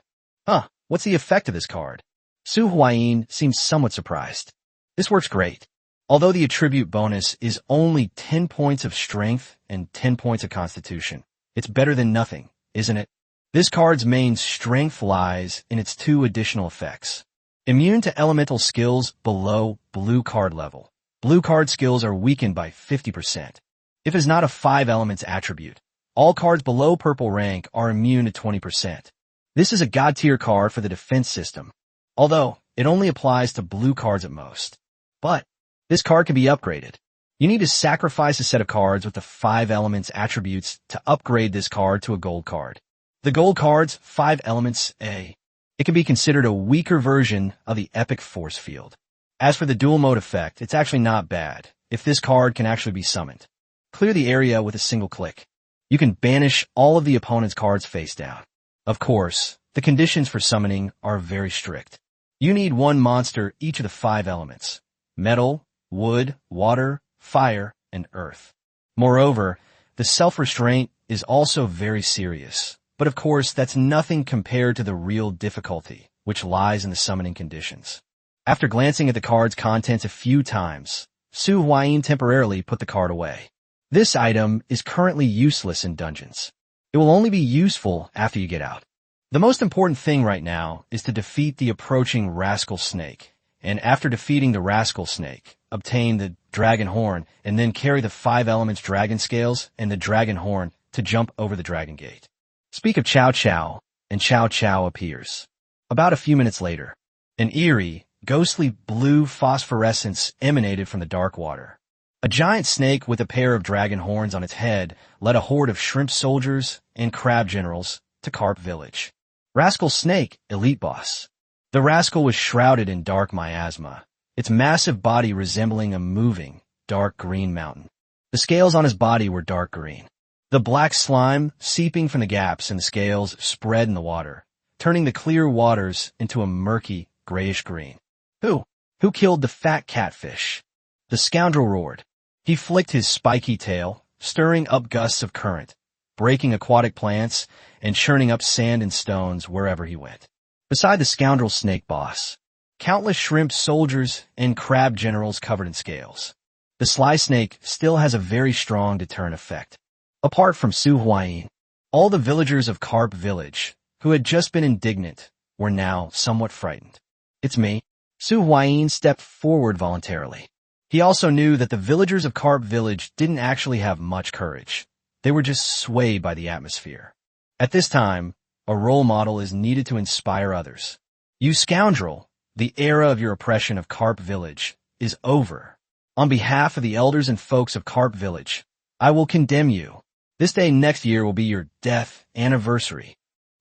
What's the effect of this card? Su Huayi seems somewhat surprised. This works great. Although the attribute bonus is only 10 points of strength and 10 points of constitution, it's better than nothing, isn't it? This card's main strength lies in its 2 additional effects. Immune to elemental skills below blue card level. Blue card skills are weakened by 50%. If it's not a 5 elements attribute, all cards below purple rank are immune to 20%. This is a god tier card for the defense system, although it only applies to blue cards at most. But this card can be upgraded. You need to sacrifice a set of cards with the 5 elements attributes to upgrade this card to a gold card. The gold card's 5 elements A. It can be considered a weaker version of the epic force field. As for the dual mode effect, it's actually not bad if this card can actually be summoned. Clear the area with a single click. You can banish all of the opponent's cards face down. Of course, the conditions for summoning are very strict. You need 1 monster each of the 5 elements: metal, wood, water, fire, and earth. Moreover, the self-restraint is also very serious. But of course, that's nothing compared to the real difficulty, which lies in the summoning conditions. After glancing at the card's contents a few times, Su Huayi temporarily put the card away. This item is currently useless in dungeons. It will only be useful after you get out. The most important thing right now is to defeat the approaching Rascal Snake, and after defeating the Rascal Snake, obtain the Dragon Horn, and then carry the 5 elements Dragon Scales and the Dragon Horn to jump over the Dragon Gate. Speak of Chow Chow, and Chow Chow appears. About a few minutes later, an eerie, ghostly blue phosphorescence emanated from the dark water. A giant snake with a pair of dragon horns on its head led a horde of shrimp soldiers and crab generals to Carp Village. Rascal Snake, elite boss. The rascal was shrouded in dark miasma, its massive body resembling a moving, dark green mountain. The scales on his body were dark green. The black slime seeping from the gaps in the scales spread in the water, turning the clear waters into a murky, grayish green. Who killed the fat catfish? The scoundrel roared. He flicked his spiky tail, stirring up gusts of current, breaking aquatic plants, and churning up sand and stones wherever he went. Beside the scoundrel snake boss, countless shrimp soldiers and crab generals covered in scales. The sly snake still has a very strong deterrent effect. Apart from Su Huayin, all the villagers of Carp Village, who had just been indignant, were now somewhat frightened. It's me. Su Huayin stepped forward voluntarily. He also knew that the villagers of Carp Village didn't actually have much courage. They were just swayed by the atmosphere. At this time, a role model is needed to inspire others. You scoundrel, the era of your oppression of Carp Village is over. On behalf of the elders and folks of Carp Village, I will condemn you. This day next year will be your death anniversary.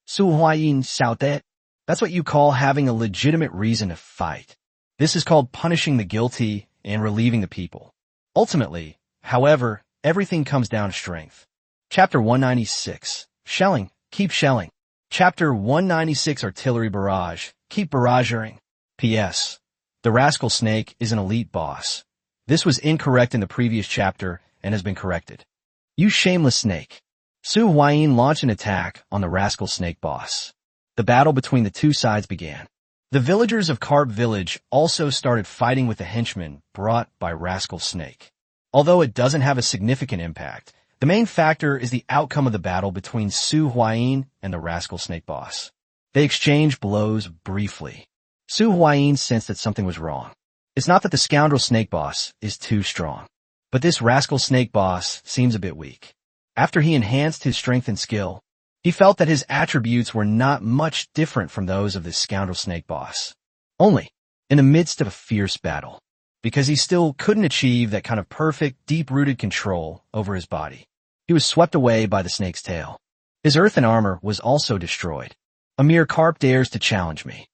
Su Huayin Xiaote. That's what you call having a legitimate reason to fight. This is called punishing the guilty and relieving the people. Ultimately, however, everything comes down to strength. Chapter 196. Shelling. Keep shelling. Chapter 196 Artillery Barrage. Keep barraging. P.S. The Rascal Snake is an elite boss. This was incorrect in the previous chapter and has been corrected. You shameless snake. Su Huayin launched an attack on the Rascal Snake boss. The battle between the two sides began. The villagers of Carp Village also started fighting with the henchmen brought by Rascal Snake. Although it doesn't have a significant impact, the main factor is the outcome of the battle between Su Huayin and the Rascal Snake boss. They exchanged blows briefly. Su Huayin sensed that something was wrong. It's not that the scoundrel snake boss is too strong, but this Rascal Snake boss seems a bit weak. After he enhanced his strength and skill, he felt that his attributes were not much different from those of this scoundrel snake boss. Only, in the midst of a fierce battle, because he still couldn't achieve that kind of perfect, deep-rooted control over his body. He was swept away by the snake's tail. His earthen armor was also destroyed. A mere carp dares to challenge me.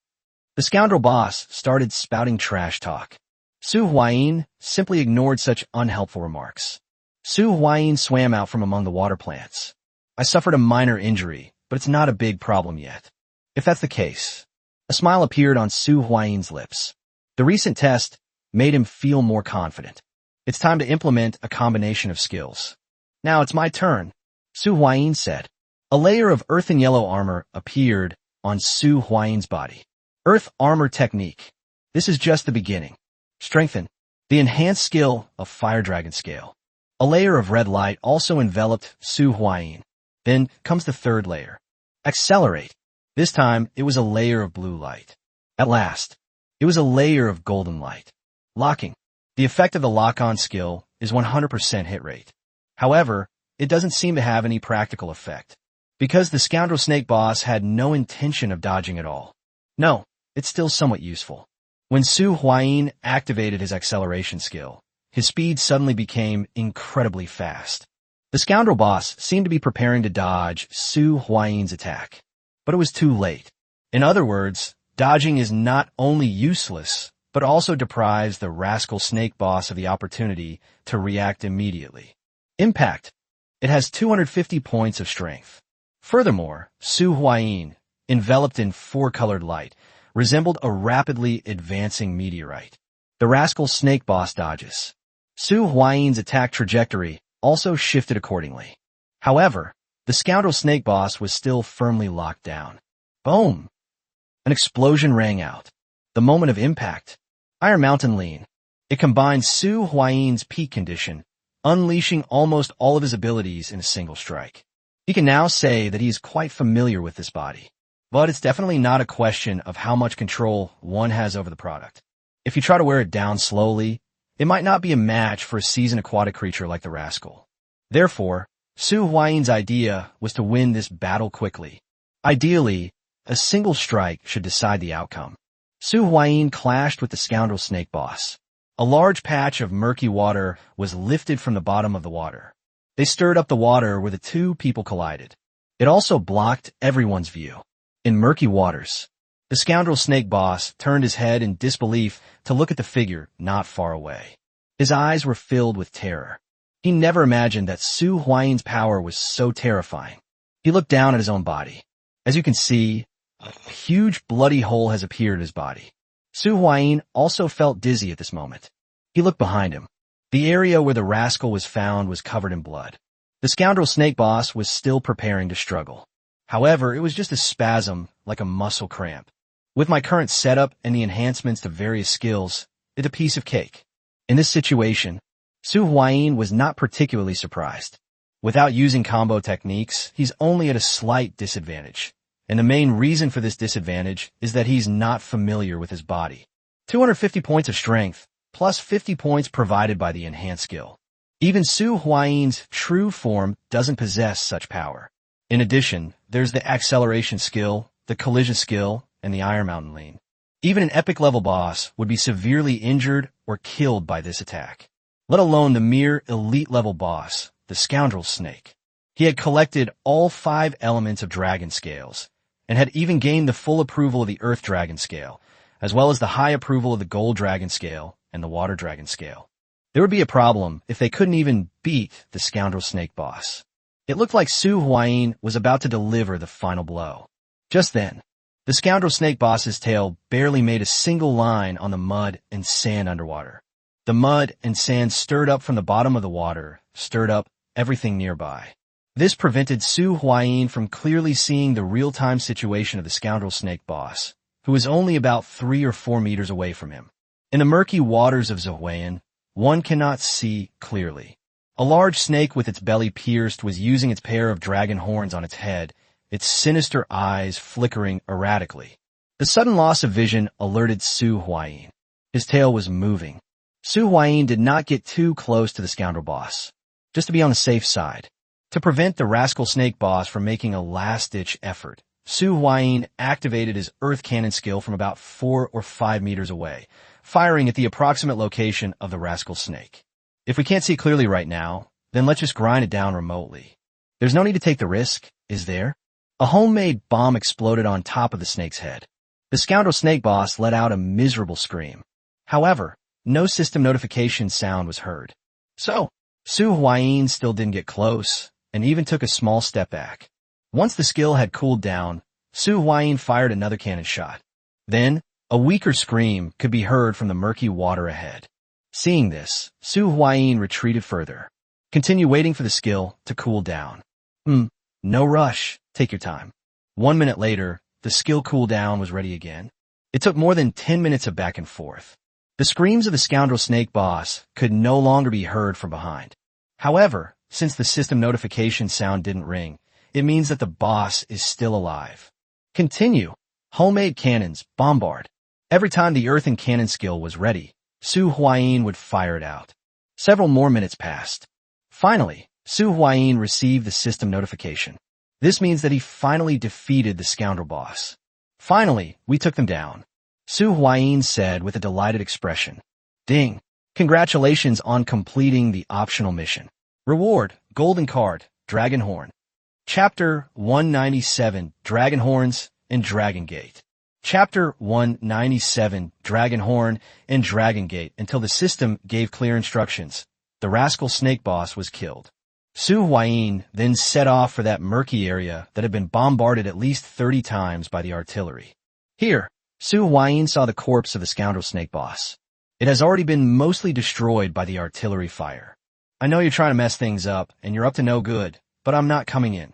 The scoundrel boss started spouting trash talk. Su Huayin simply ignored such unhelpful remarks. Su Huayin swam out from among the water plants. I suffered a minor injury, but it's not a big problem yet. If that's the case, a smile appeared on Su Huayin's lips. The recent test made him feel more confident. It's time to implement a combination of skills. Now it's my turn, Su Huayin said. A layer of earthen yellow armor appeared on Su Huayin's body. Earth Armor Technique. This is just the beginning. Strengthen. The enhanced skill of Fire Dragon Scale. A layer of red light also enveloped Su Huayin. Then comes the third layer. Accelerate. This time, it was a layer of blue light. At last, it was a layer of golden light. Locking. The effect of the lock-on skill is 100% hit rate. However, it doesn't seem to have any practical effect, because the scoundrel snake boss had no intention of dodging at all. No, it's still somewhat useful. When Su Huayin activated his acceleration skill, his speed suddenly became incredibly fast. The scoundrel boss seemed to be preparing to dodge Su Huayin's attack, but it was too late. In other words, dodging is not only useless, but also deprives the rascal snake boss of the opportunity to react immediately. Impact. It has 250 points of strength. Furthermore, Su Huayin, enveloped in four-colored light, resembled a rapidly advancing meteorite. The rascal snake boss dodges. Su Huayin's attack trajectory also shifted accordingly. However, the scoundrel snake boss was still firmly locked down. Boom! An explosion rang out. The moment of impact. Iron Mountain Lean. It combined Su Huayin's peak condition, unleashing almost all of his abilities in a single strike. He can now say that he is quite familiar with this body. But it's definitely not a question of how much control one has over the product. If you try to wear it down slowly, it might not be a match for a seasoned aquatic creature like the Rascal. Therefore, Su Huayi's idea was to win this battle quickly. Ideally, a single strike should decide the outcome. Su Huayin clashed with the scoundrel snake boss. A large patch of murky water was lifted from the bottom of the water. They stirred up the water where the two people collided. It also blocked everyone's view. In murky waters, the scoundrel snake boss turned his head in disbelief to look at the figure not far away. His eyes were filled with terror. He never imagined that Su Huayi's power was so terrifying. He looked down at his own body. As you can see, a huge bloody hole has appeared in his body. Su Huayin also felt dizzy at this moment. He looked behind him. The area where the Rascal was found was covered in blood. The scoundrel snake boss was still preparing to struggle. However, it was just a spasm, like a muscle cramp. With my current setup and the enhancements to various skills, it's a piece of cake. In this situation, Su Huayin was not particularly surprised. Without using combo techniques, he's only at a slight disadvantage. And the main reason for this disadvantage is that he's not familiar with his body. 250 points of strength, plus 50 points provided by the enhanced skill. Even Su Huayi's true form doesn't possess such power. In addition, there's the acceleration skill, the collision skill, and the Iron Mountain Lean. Even an epic level boss would be severely injured or killed by this attack, let alone the mere elite level boss, the scoundrel snake. He had collected all 5 elements of dragon scales, and had even gained the full approval of the Earth Dragon Scale, as well as the high approval of the Gold Dragon Scale and the Water Dragon Scale. There would be a problem if they couldn't even beat the scoundrel snake boss. It looked like Su Huayin was about to deliver the final blow. Just then, the scoundrel snake boss's tail barely made a single line on the mud and sand underwater. The mud and sand stirred up from the bottom of the water, stirred up everything nearby. This prevented Su Huayin from clearly seeing the real-time situation of the scoundrel snake boss, who was only about 3 or 4 meters away from him. In the murky waters of Zhuayan, one cannot see clearly. A large snake with its belly pierced was using its pair of dragon horns on its head, its sinister eyes flickering erratically. The sudden loss of vision alerted Su Huayin. His tail was moving. Su Huayin did not get too close to the scoundrel boss, just to be on the safe side. To prevent the rascal snake boss from making a last-ditch effort, Su Huayin activated his earth cannon skill from about 4 or 5 meters away, firing at the approximate location of the rascal snake. If we can't see clearly right now, then let's just grind it down remotely. There's no need to take the risk, is there? A homemade bomb exploded on top of the snake's head. The scoundrel snake boss let out a miserable scream. However, no system notification sound was heard. So, Su Huayin still didn't get close, and even took a small step back. Once the skill had cooled down, Su Huayin fired another cannon shot. Then, a weaker scream could be heard from the murky water ahead. Seeing this, Su Huayin retreated further. Continue waiting for the skill to cool down. No rush, take your time. 1 minute later, the skill cooldown was ready again. It took more than 10 minutes of back and forth. The screams of the scoundrel snake boss could no longer be heard from behind. However, since the system notification sound didn't ring, it means that the boss is still alive. Continue. Homemade cannons, bombard. Every time the earthen cannon skill was ready, Su Huayin would fire it out. Several more minutes passed. Finally, Su Huayin received the system notification. This means that he finally defeated the scoundrel boss. Finally, we took them down. Su Huayin said with a delighted expression. Ding! Congratulations on completing the optional mission. Reward, Golden Card, Dragon Horn. Chapter 197, Dragon Horns and Dragon Gate. Chapter 197, Dragon Horn and Dragon Gate. Until the system gave clear instructions, the rascal snake boss was killed. Su Huayin then set off for that murky area that had been bombarded at least 30 times by the artillery. Here, Su Huayin saw the corpse of the scoundrel snake boss. It has already been mostly destroyed by the artillery fire. I know you're trying to mess things up, and you're up to no good, but I'm not coming in.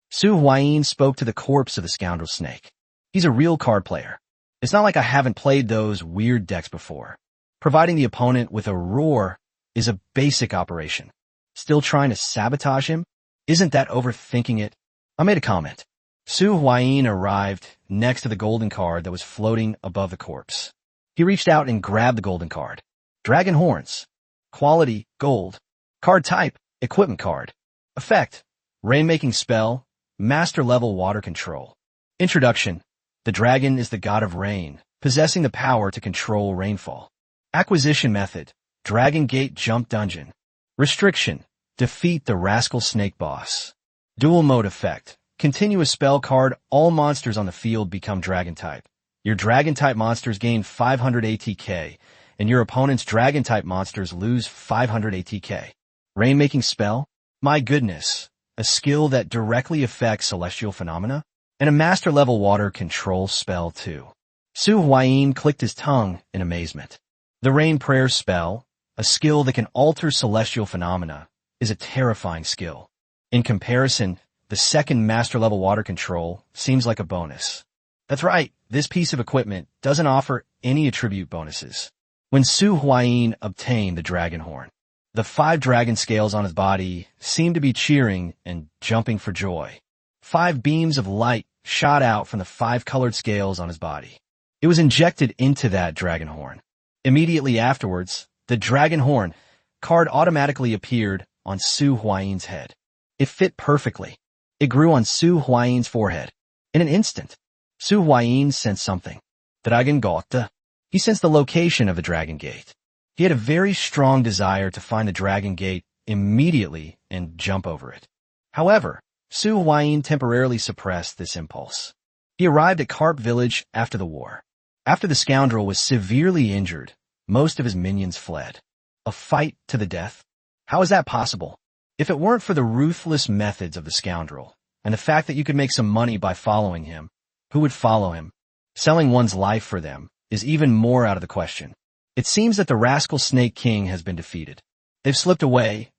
Su Huayin spoke to the corpse of the scoundrel snake. He's a real card player. It's not like I haven't played those weird decks before. Providing the opponent with a roar is a basic operation. Still trying to sabotage him? Isn't that overthinking it? I made a comment. Su Huayin arrived next to the golden card that was floating above the corpse. He reached out and grabbed the golden card. Dragon horns. Quality, gold. Card type, equipment card. Effect, rainmaking spell, master level water control. Introduction. The dragon is the god of rain, possessing the power to control rainfall. Acquisition method, Dragon Gate Jump Dungeon. Restriction, defeat the Rascal Snake boss. Dual mode effect, continue a spell card, all monsters on the field become dragon type. Your dragon type monsters gain 500 ATK, and your opponent's dragon type monsters lose 500 ATK. Rainmaking spell? My goodness, a skill that directly affects celestial phenomena? And a master level water control spell too. Su Huayin clicked his tongue in amazement. The Rain Prayer spell, a skill that can alter celestial phenomena, is a terrifying skill. In comparison, the second master level water control seems like a bonus. That's right, this piece of equipment doesn't offer any attribute bonuses. When Su Huayin obtained the dragon horn, the 5 dragon scales on his body seemed to be cheering and jumping for joy. 5 beams of light shot out from the 5 colored scales on his body. It was injected into that dragon horn. Immediately afterwards, the dragon horn card automatically appeared on Su Huayin's head. It fit perfectly. It grew on Su Huayin's forehead. In an instant, Su Huayin sensed something. Dragon Gate. He sensed the location of the Dragon Gate. He had a very strong desire to find the Dragon Gate immediately and jump over it. However, Su Huayin temporarily suppressed this impulse. He arrived at Carp Village after the war. After the scoundrel was severely injured, most of his minions fled. A fight to the death? How is that possible? If it weren't for the ruthless methods of the scoundrel, and the fact that you could make some money by following him, who would follow him? Selling one's life for them is even more out of the question. It seems that the Rascal Snake King has been defeated. They've slipped away.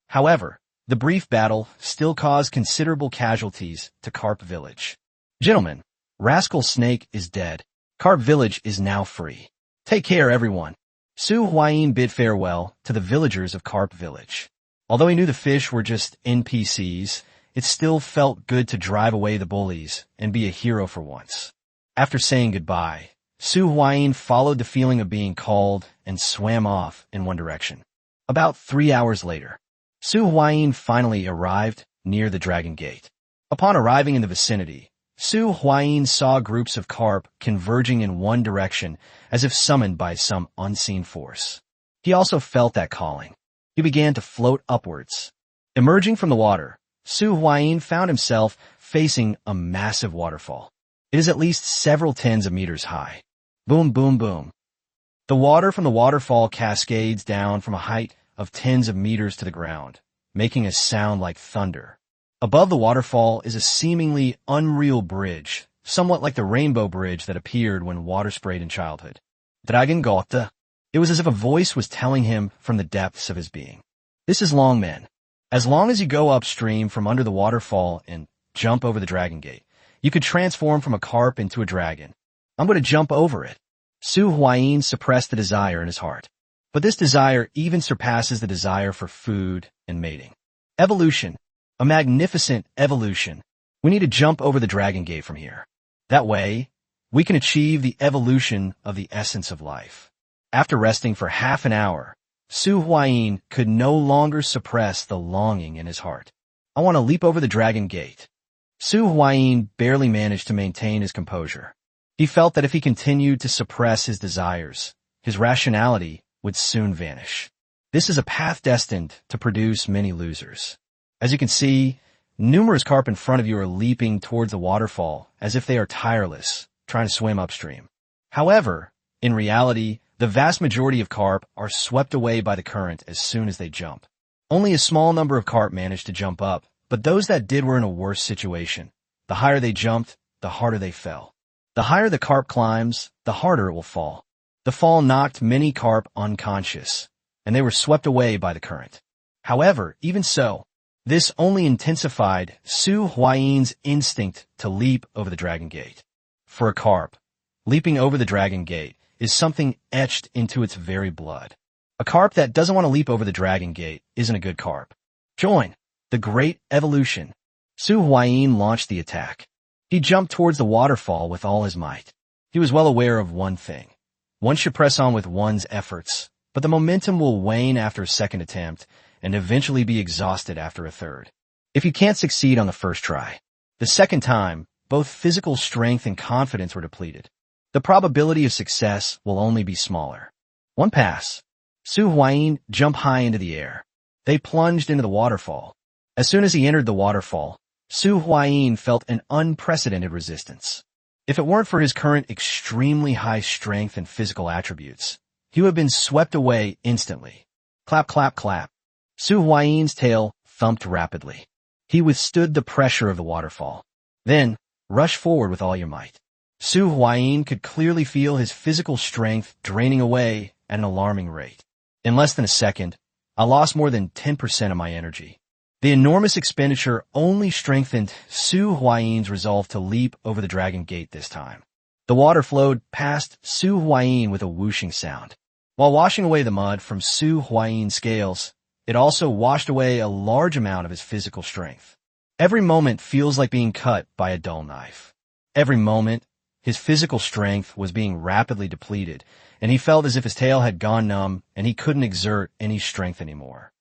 However, the brief battle still caused considerable casualties to Carp Village. Gentlemen, Rascal Snake is dead. Carp Village is now free. Take care, everyone. Su Huayin bid farewell to the villagers of Carp Village. Although he knew the fish were just NPCs, it still felt good to drive away the bullies and be a hero for once. After saying goodbye, Su Huayin followed the feeling of being called and swam off in one direction. About 3 hours later, Su Huayin finally arrived near the Dragon Gate. Upon arriving in the vicinity, Su Huayin saw groups of carp converging in one direction as if summoned by some unseen force. He also felt that calling. He began to float upwards. Emerging from the water, Su Huayin found himself facing a massive waterfall. It is at least several tens of meters high. Boom, boom, boom. The water from the waterfall cascades down from a height of tens of meters to the ground, making a sound like thunder. Above the waterfall is a seemingly unreal bridge, somewhat like the rainbow bridge that appeared when water sprayed in childhood. Dragon Gate. It was as if a voice was telling him from the depths of his being. This is long, men. As long as you go upstream from under the waterfall and jump over the Dragon Gate, you could transform from a carp into a dragon. I'm going to jump over it. Su Huayin suppressed the desire in his heart. But this desire even surpasses the desire for food and mating. Evolution. A magnificent evolution. We need to jump over the Dragon Gate from here. That way, we can achieve the evolution of the essence of life. After resting for half an hour, Su Huayin could no longer suppress the longing in his heart. I want to leap over the Dragon Gate. Su Huayin barely managed to maintain his composure. He felt that if he continued to suppress his desires, his rationality would soon vanish. This is a path destined to produce many losers. As you can see, numerous carp in front of you are leaping towards the waterfall as if they are tireless, trying to swim upstream. However, in reality, the vast majority of carp are swept away by the current as soon as they jump. Only a small number of carp managed to jump up, but those that did were in a worse situation. The higher they jumped, the harder they fell. The higher the carp climbs, the harder it will fall. The fall knocked many carp unconscious, and they were swept away by the current. However, even so, this only intensified Su Huayin's instinct to leap over the Dragon Gate. For a carp, leaping over the Dragon Gate is something etched into its very blood. A carp that doesn't want to leap over the Dragon Gate isn't a good carp. Join the Great Evolution. Su Huayin launched the attack. He jumped towards the waterfall with all his might. He was well aware of one thing. One should press on with one's efforts, but the momentum will wane after a second attempt and eventually be exhausted after a third. If you can't succeed on the first try, the second time, both physical strength and confidence were depleted. The probability of success will only be smaller. One pass. Su Huayin jumped high into the air. They plunged into the waterfall. As soon as he entered the waterfall, Su Huayin felt an unprecedented resistance. If it weren't for his current extremely high strength and physical attributes, he would have been swept away instantly. Clap, clap, clap. Su Huayin's tail thumped rapidly. He withstood the pressure of the waterfall. Then, rush forward with all your might. Su Huayin could clearly feel his physical strength draining away at an alarming rate. In less than a second, I lost more than 10% of my energy. The enormous expenditure only strengthened Su Huayin's resolve to leap over the dragon gate this time. The water flowed past Su Huayin with a whooshing sound. While washing away the mud from Su Huayin's scales, it also washed away a large amount of his physical strength. Every moment feels like being cut by a dull knife. Every moment, his physical strength was being rapidly depleted, and he felt as if his tail had gone numb and he couldn't exert any strength anymore.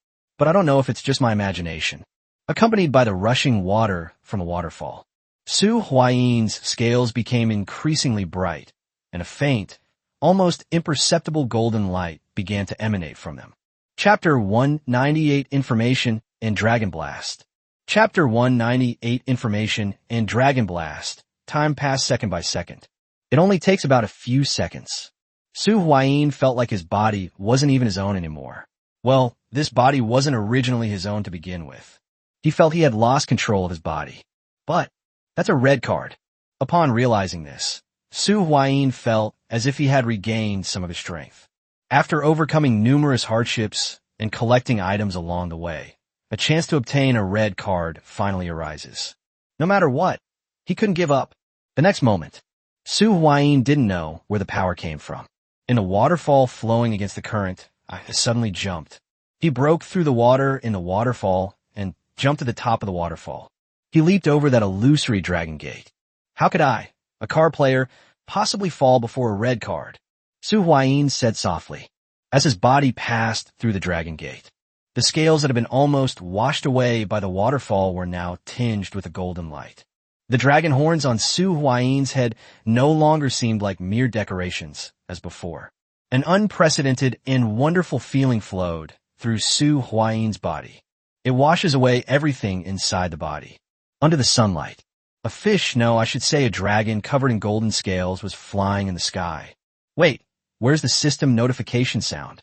But I don't know if it's just my imagination. Accompanied by the rushing water from a waterfall, Su Huayin's scales became increasingly bright, and a faint, almost imperceptible golden light began to emanate from them. Chapter 198 Information and Dragon Blast. Chapter 198 Information and Dragon Blast. Time passed second by second. It only takes about a few seconds. Su Huayin felt like his body wasn't even his own anymore. Well, this body wasn't originally his own to begin with. He felt he had lost control of his body. But that's a red card. Upon realizing this, Su Huayin felt as if he had regained some of his strength. After overcoming numerous hardships and collecting items along the way, a chance to obtain a red card finally arises. No matter what, he couldn't give up. The next moment, Su Huayin didn't know where the power came from. In a waterfall flowing against the current, I suddenly jumped. He broke through the water in the waterfall and jumped to the top of the waterfall. He leaped over that illusory dragon gate. How could I, a card player, possibly fall before a red card? Su Huayin said softly, as his body passed through the dragon gate. The scales that had been almost washed away by the waterfall were now tinged with a golden light. The dragon horns on Su Huayin's head no longer seemed like mere decorations as before. An unprecedented and wonderful feeling flowed through Su Huayin's body. It washes away everything inside the body. Under the sunlight, a fish, no, I should say a dragon covered in golden scales was flying in the sky. Wait, where's the system notification sound?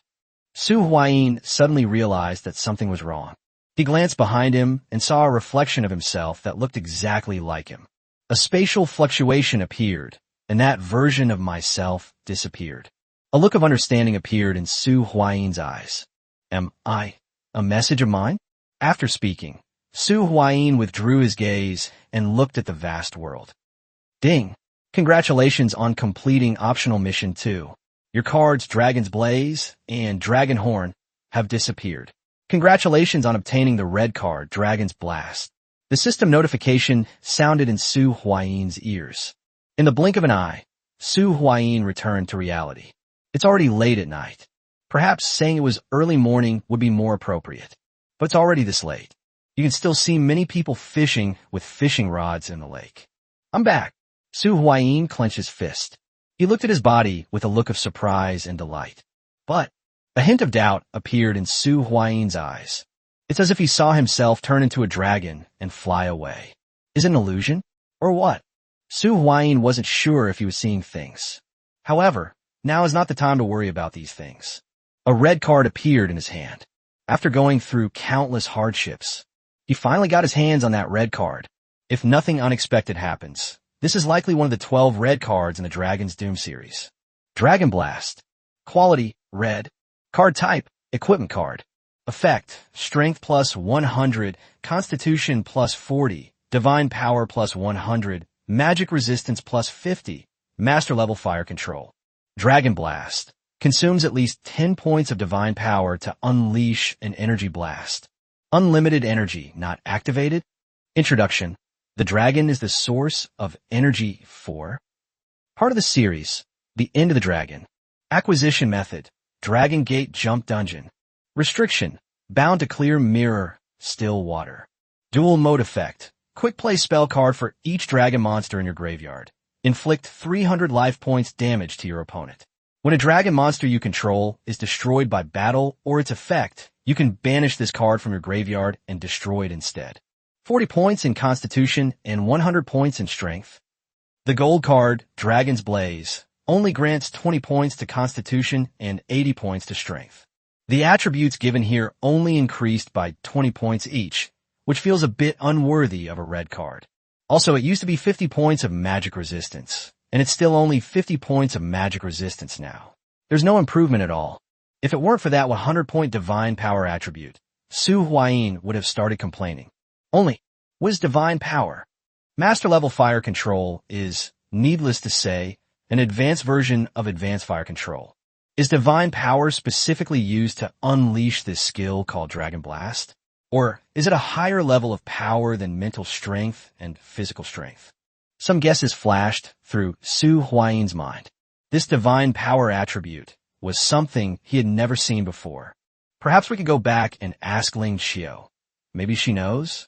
Su Huayin suddenly realized that something was wrong. He glanced behind him and saw a reflection of himself that looked exactly like him. A spatial fluctuation appeared, and that version of myself disappeared. A look of understanding appeared in Su Huayin's eyes. Am I a message of mine? After speaking, Su Huayin withdrew his gaze and looked at the vast world. Ding! Congratulations on completing optional mission 2. Your cards Dragon's Blaze and Dragon Horn have disappeared. Congratulations on obtaining the red card Dragon's Blast. The system notification sounded in Su Huayin's ears. In the blink of an eye, Su Huayin returned to reality. It's already late at night. Perhaps saying it was early morning would be more appropriate. But it's already this late. You can still see many people fishing with fishing rods in the lake. I'm back. Su Huayin clenched his fist. He looked at his body with a look of surprise and delight. But a hint of doubt appeared in Su Huayin's eyes. It's as if he saw himself turn into a dragon and fly away. Is it an illusion? Or what? Su Huayin wasn't sure if he was seeing things. However, now is not the time to worry about these things. A red card appeared in his hand. After going through countless hardships, he finally got his hands on that red card. If nothing unexpected happens, this is likely one of the 12 red cards in the Dragon's Doom series. Dragon Blast. Quality, red. Card type, equipment card. Effect, strength plus 100, constitution plus 40, divine power plus 100, magic resistance plus 50, master level fire control. Dragon Blast. Consumes at least 10 points of divine power to unleash an energy blast. Unlimited energy not activated. Introduction. The dragon is the source of energy for part of the series, The End of the Dragon. Acquisition method, Dragon Gate Jump Dungeon. Restriction, bound to clear mirror, still water. Dual mode effect, quick play spell card for each dragon monster in your graveyard. Inflict 300 life points damage to your opponent. When a dragon monster you control is destroyed by battle or its effect, you can banish this card from your graveyard and destroy it instead. 40 points in Constitution and 100 points in Strength. The gold card, Dragon's Blaze, only grants 20 points to Constitution and 80 points to Strength. The attributes given here only increased by 20 points each, which feels a bit unworthy of a red card. Also, it used to be 50 points of magic resistance, and it's still only 50 points of magic resistance now. There's no improvement at all. If it weren't for that 100-point Divine Power attribute, Su Huayin would have started complaining. Only, what is Divine Power? Master level fire control is, needless to say, an advanced version of advanced fire control. Is Divine Power specifically used to unleash this skill called Dragon Blast? Or is it a higher level of power than mental strength and physical strength? Some guesses flashed through Su Huayin's mind. This Divine Power attribute was something he had never seen before. Perhaps we could go back and ask Ling Xiao. Maybe she knows?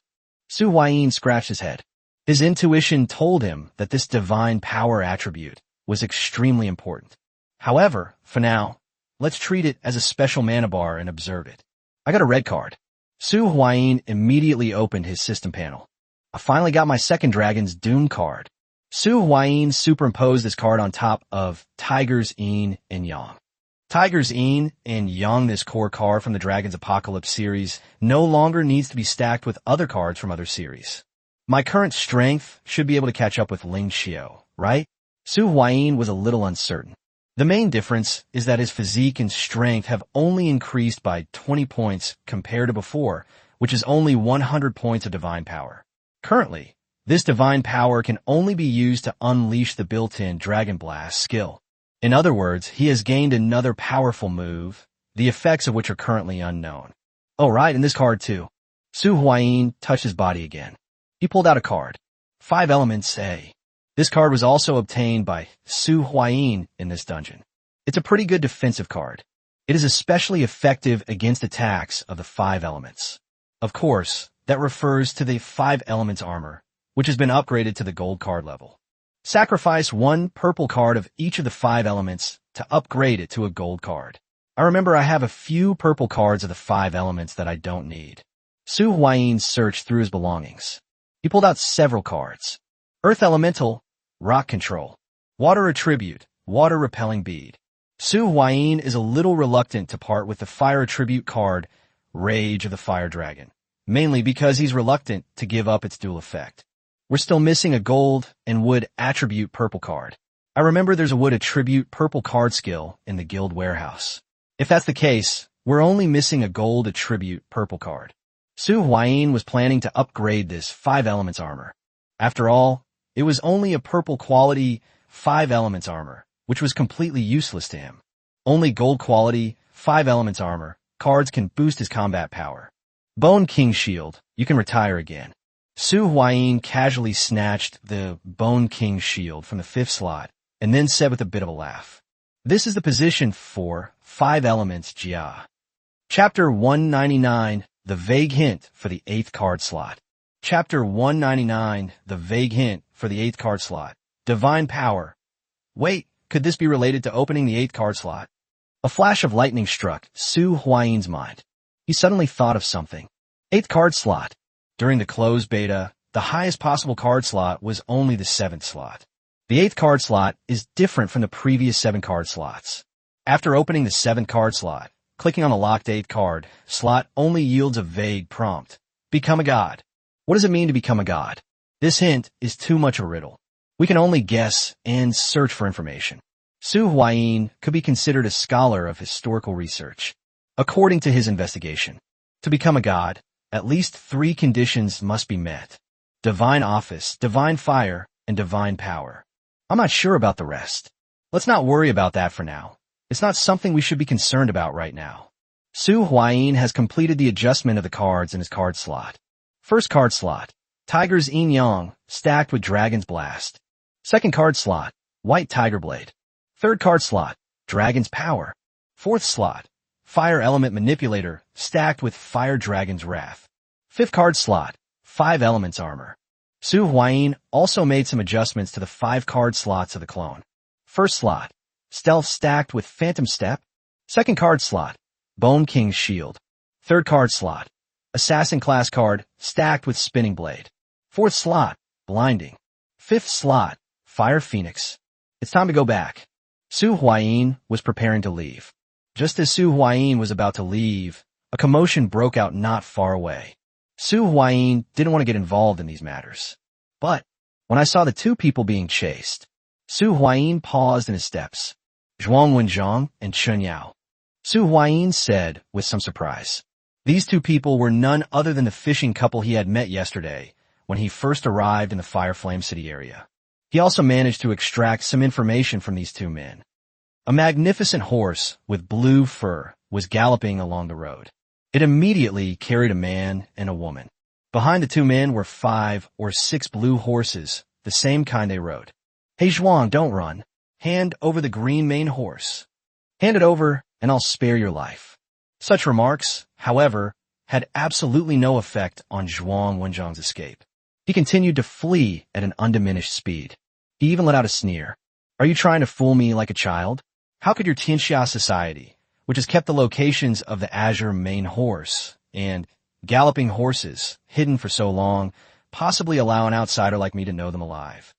Su Huayin scratched his head. His intuition told him that this Divine Power attribute was extremely important. However, for now, let's treat it as a special mana bar and observe it. I got a red card. Su Huayin immediately opened his system panel. I finally got my second Dragon's Doom card. Su Huayin superimposed this card on top of Tiger's Yin and Yang. Tiger's Yin and Yang, this core card from the Dragon's Apocalypse series, no longer needs to be stacked with other cards from other series. My current strength should be able to catch up with Ling Xiao, right? Su Huayin was a little uncertain. The main difference is that his physique and strength have only increased by 20 points compared to before, which is only 100 points of Divine Power. Currently, this Divine Power can only be used to unleash the built-in Dragon Blast skill. In other words, he has gained another powerful move, the effects of which are currently unknown. Oh right, and this card too. Su Huayin touched his body again. He pulled out a card. 5 Elements A. This card was also obtained by Su Huayin in this dungeon. It's a pretty good defensive card. It is especially effective against attacks of the 5 elements. Of course, that refers to the 5 Elements armor, which has been upgraded to the gold card level. Sacrifice 1 purple card of each of the 5 elements to upgrade it to a gold card. I remember I have a few purple cards of the 5 elements that I don't need. Su Huayin searched through his belongings. He pulled out several cards. Earth Elemental, Rock Control. Water Attribute, Water Repelling Bead. Su Huayin is a little reluctant to part with the Fire Attribute card, Rage of the Fire Dragon, mainly because he's reluctant to give up its dual effect. We're still missing a gold and wood attribute purple card. I remember there's a wood attribute purple card skill in the guild warehouse. If that's the case, we're only missing a gold attribute purple card. Su Huayin was planning to upgrade this 5 Elements armor. After all, it was only a purple quality 5 Elements armor, which was completely useless to him. Only gold quality 5 Elements armor cards can boost his combat power. Bone King Shield, you can retire again. Su Huayin casually snatched the Bone King Shield from the 5th slot and then said with a bit of a laugh, "This is the position for 5 Elements Jia." Chapter 199, The Vague Hint for the 8th card slot. Chapter 199, The Vague Hint for the 8th card slot. Divine Power. Wait, could this be related to opening the 8th card slot? A flash of lightning struck Su Huayin's mind. He suddenly thought of something. 8th card slot. During the closed beta, the highest possible card slot was only the 7th slot. The 8th card slot is different from the previous 7 card slots. After opening the 7th card slot, clicking on the locked 8th card slot only yields a vague prompt. Become a god. What does it mean to become a god? This hint is too much a riddle. We can only guess and search for information. Su Huayin could be considered a scholar of historical research. According to his investigation, to become a god, at least 3 conditions must be met. Divine Office, Divine Fire, and Divine Power. I'm not sure about the rest. Let's not worry about that for now. It's not something we should be concerned about right now. Su Huayin has completed the adjustment of the cards in his card slot. First card slot, Tiger's Yin Yang, stacked with Dragon's Blast. Second card slot, White Tiger Blade. Third card slot, Dragon's Power. Fourth slot, Fire Element Manipulator, stacked with Fire Dragon's Wrath. Fifth card slot, 5 Elements Armor. Su Huayin also made some adjustments to the 5 card slots of the clone. First slot, Stealth stacked with Phantom Step. Second card slot, Bone King's Shield. Third card slot, Assassin class card, stacked with Spinning Blade. Fourth slot, Blinding. Fifth slot, Fire Phoenix. It's time to go back. Su Huayin was preparing to leave. Just as Su Huayin was about to leave, a commotion broke out not far away. Su Huayin didn't want to get involved in these matters. But when I saw the 2 people being chased, Su Huayin paused in his steps. Zhuang Wenjiang and Chen Yao. Su Huayin said with some surprise. These 2 people were none other than the fishing couple he had met yesterday when he first arrived in the Fire Flame City area. He also managed to extract some information from these 2 men. A magnificent horse with blue fur was galloping along the road. It immediately carried a man and a woman. Behind the 2 men were 5 or 6 blue horses, the same kind they rode. Hey Zhuang, don't run. Hand over the green mane horse. Hand it over and I'll spare your life. Such remarks, however, had absolutely no effect on Zhuang Wenjiang's escape. He continued to flee at an undiminished speed. He even let out a sneer. Are you trying to fool me like a child? How could your Tianxia society, which has kept the locations of the Azure Mane Horse and galloping horses hidden for so long, possibly allow an outsider like me to know them alive?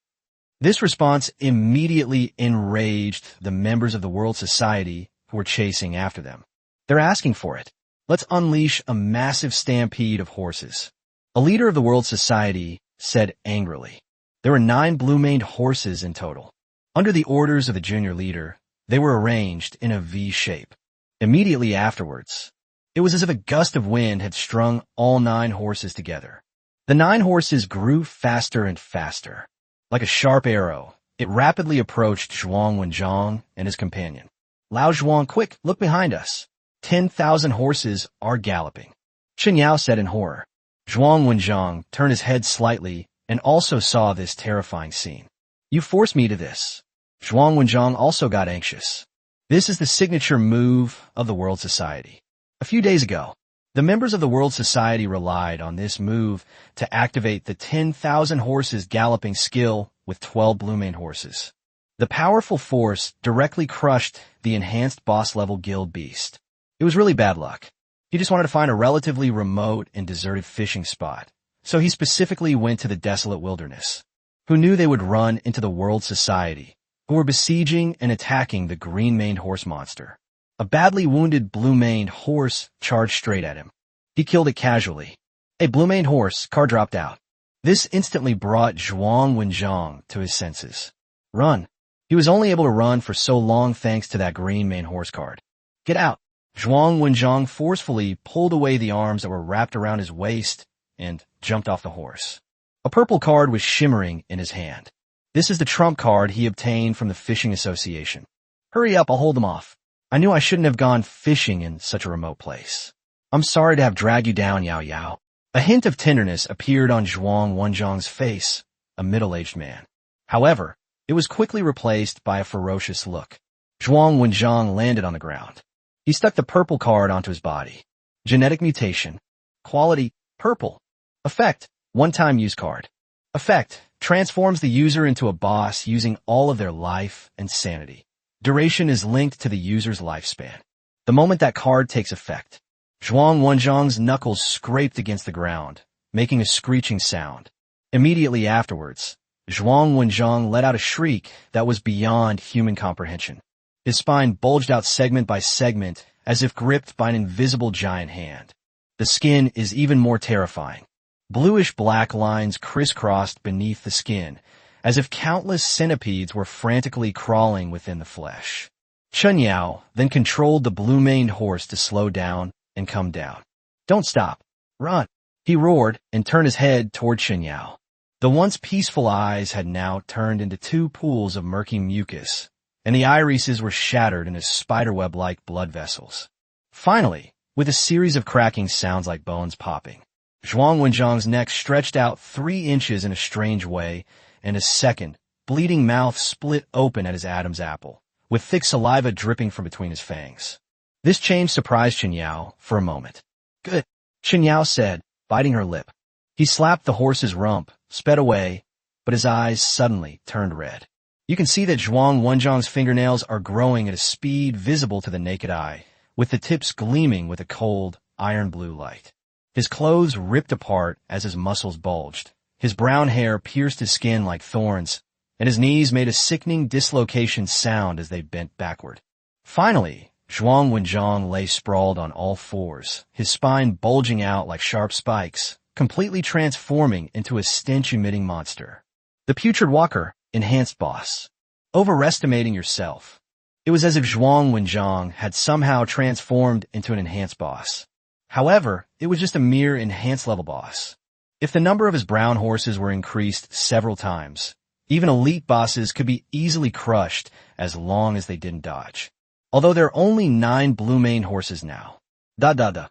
This response immediately enraged the members of the World Society who were chasing after them. They're asking for it. Let's unleash a massive stampede of horses. A leader of the World Society said angrily. There were 9 blue-maned horses in total. Under the orders of the junior leader, they were arranged in a V shape. Immediately afterwards, it was as if a gust of wind had strung all 9 horses together. The 9 horses grew faster and faster. Like a sharp arrow, it rapidly approached Zhuang Wenjiang and his companion. Lao Zhuang, quick, look behind us. 10,000 horses are galloping. Chen Yao said in horror. Zhuang Wenjiang turned his head slightly and also saw this terrifying scene. You forced me to this. Zhuang Wenjiang also got anxious. This is the signature move of the World Society. A few days ago, the members of the World Society relied on this move to activate the 10,000 horses galloping skill with 12 blue-maned horses. The powerful force directly crushed the enhanced boss-level guild beast. It was really bad luck. He just wanted to find a relatively remote and deserted fishing spot, so he specifically went to the desolate wilderness. Who knew they would run into the World Society, who were besieging and attacking the green-maned horse monster. A badly wounded blue-maned horse charged straight at him. He killed it casually. A blue-maned horse, car dropped out. This instantly brought Zhuang Wenjiang to his senses. Run. He was only able to run for so long thanks to that green-maned horse card. Get out. Zhuang Wenjiang forcefully pulled away the arms that were wrapped around his waist and jumped off the horse. A purple card was shimmering in his hand. This is the trump card he obtained from the Fishing Association. Hurry up, I'll hold them off. I knew I shouldn't have gone fishing in such a remote place. I'm sorry to have dragged you down, Yao Yao. A hint of tenderness appeared on Zhuang Wenjiang's face, a middle-aged man. However, it was quickly replaced by a ferocious look. Zhuang Wenjiang landed on the ground. He stuck the purple card onto his body. Genetic mutation. Quality, purple. Effect, one-time use card. Effect, transforms the user into a boss using all of their life and sanity. Duration is linked to the user's lifespan. The moment that card takes effect, Zhuang Wenjiang's knuckles scraped against the ground, making a screeching sound. Immediately afterwards, Zhuang Wenjiang let out a shriek that was beyond human comprehension. His spine bulged out segment by segment as if gripped by an invisible giant hand. The skin is even more terrifying. Bluish-black lines crisscrossed beneath the skin, as if countless centipedes were frantically crawling within the flesh. Chen Yao then controlled the blue-maned horse to slow down and come down. Don't stop. Run. He roared and turned his head toward Chen Yao. The once peaceful eyes had now turned into 2 pools of murky mucus, and the irises were shattered into spiderweb-like blood vessels. Finally, with a series of cracking sounds like bones popping, Zhuang Wenjiang's neck stretched out 3 inches in a strange way, and his second, bleeding mouth split open at his Adam's apple, with thick saliva dripping from between his fangs. This change surprised Chen Yao for a moment. Good, Chen Yao said, biting her lip. He slapped the horse's rump, sped away, but his eyes suddenly turned red. You can see that Zhuang Wenjiang's fingernails are growing at a speed visible to the naked eye, with the tips gleaming with a cold, iron blue light. His clothes ripped apart as his muscles bulged. His brown hair pierced his skin like thorns, and his knees made a sickening dislocation sound as they bent backward. Finally, Zhuang Wenjiang lay sprawled on all fours, his spine bulging out like sharp spikes, completely transforming into a stench-emitting monster. The Putrid Walker, enhanced boss. Overestimating yourself. It was as if Zhuang Wenjiang had somehow transformed into an enhanced boss. However, it was just a mere enhanced level boss. If the number of his brown horses were increased several times, even elite bosses could be easily crushed as long as they didn't dodge. Although there are only 9 blue mane horses now. Da-da-da.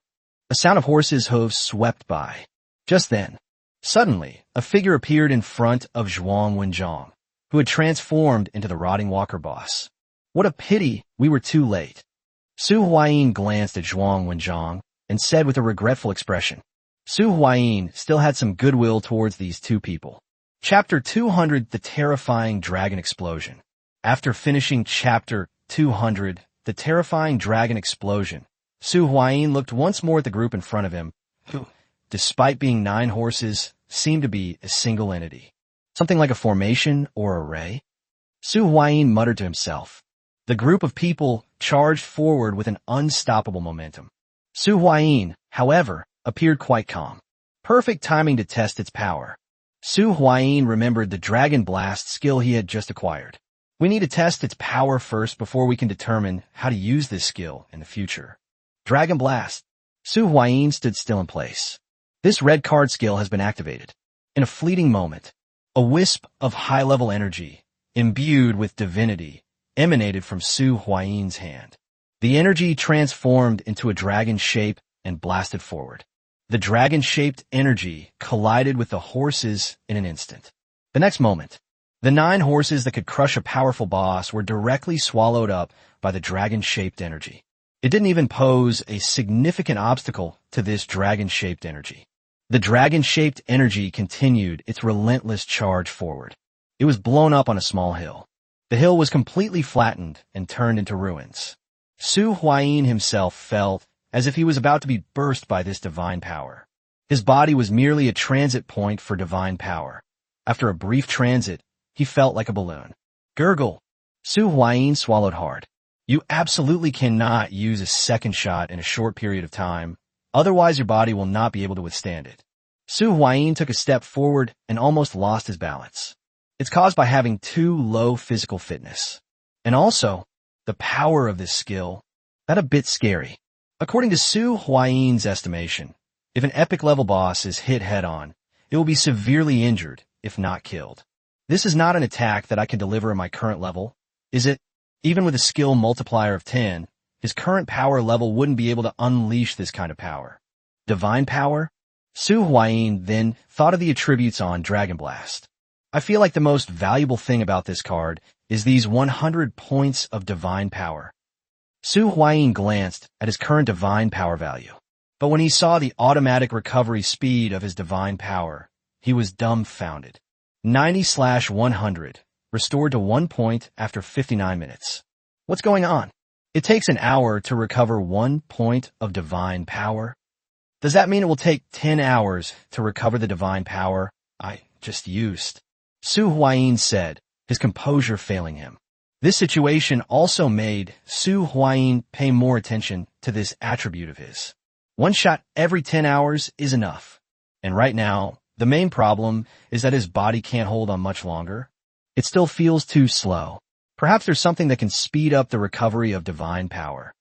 A sound of horses' hooves swept by. Just then, suddenly, a figure appeared in front of Zhuang Wenjiang, who had transformed into the rotting walker boss. What a pity we were too late. Su Huayin glanced at Zhuang Wenjiang and said with a regretful expression. Su Huayin still had some goodwill towards these two people. Chapter 200, The Terrifying Dragon Explosion. After finishing Chapter 200, The Terrifying Dragon Explosion, Su Huayin looked once more at the group in front of him, who, despite being 9 horses, seemed to be a single entity. Something like a formation or array? Su Huayin muttered to himself. The group of people charged forward with an unstoppable momentum. Su Huayin, however, appeared quite calm. Perfect timing to test its power. Su Huayin remembered the Dragon Blast skill he had just acquired. We need to test its power first before we can determine how to use this skill in the future. Dragon Blast. Su Huayin stood still in place. This red card skill has been activated. In a fleeting moment, a wisp of high-level energy, imbued with divinity, emanated from Su Huayin's hand. The energy transformed into a dragon shape and blasted forward. The dragon-shaped energy collided with the horses in an instant. The next moment, the 9 horses that could crush a powerful boss were directly swallowed up by the dragon-shaped energy. It didn't even pose a significant obstacle to this dragon-shaped energy. The dragon-shaped energy continued its relentless charge forward. It was blown up on a small hill. The hill was completely flattened and turned into ruins. Su Huayin himself felt as if he was about to be burst by this divine power. His body was merely a transit point for divine power. After a brief transit, he felt like a balloon. Gurgle. Su Huayin swallowed hard. You absolutely cannot use a second shot in a short period of time, otherwise your body will not be able to withstand it. Su Huayin took a step forward and almost lost his balance. It's caused by having too low physical fitness. And also, the power of this skill, that's a bit scary. According to Su Huayin's estimation, if an epic level boss is hit head-on, it will be severely injured, if not killed. This is not an attack that I can deliver at my current level, is it? Even with a skill multiplier of 10, his current power level wouldn't be able to unleash this kind of power. Divine power? Su Huayin then thought of the attributes on Dragon Blast. I feel like the most valuable thing about this card is these 100 points of divine power. Su Huayin glanced at his current divine power value. But when he saw the automatic recovery speed of his divine power, he was dumbfounded. 90/100, restored to 1 point after 59 minutes. What's going on? It takes an hour to recover 1 point of divine power. Does that mean it will take 10 hours to recover the divine power I just used? Su Huayin said, his composure failing him. This situation also made Su Huayin pay more attention to this attribute of his. 1 shot every 10 hours is enough. And right now, the main problem is that his body can't hold on much longer. It still feels too slow. Perhaps there's something that can speed up the recovery of divine power.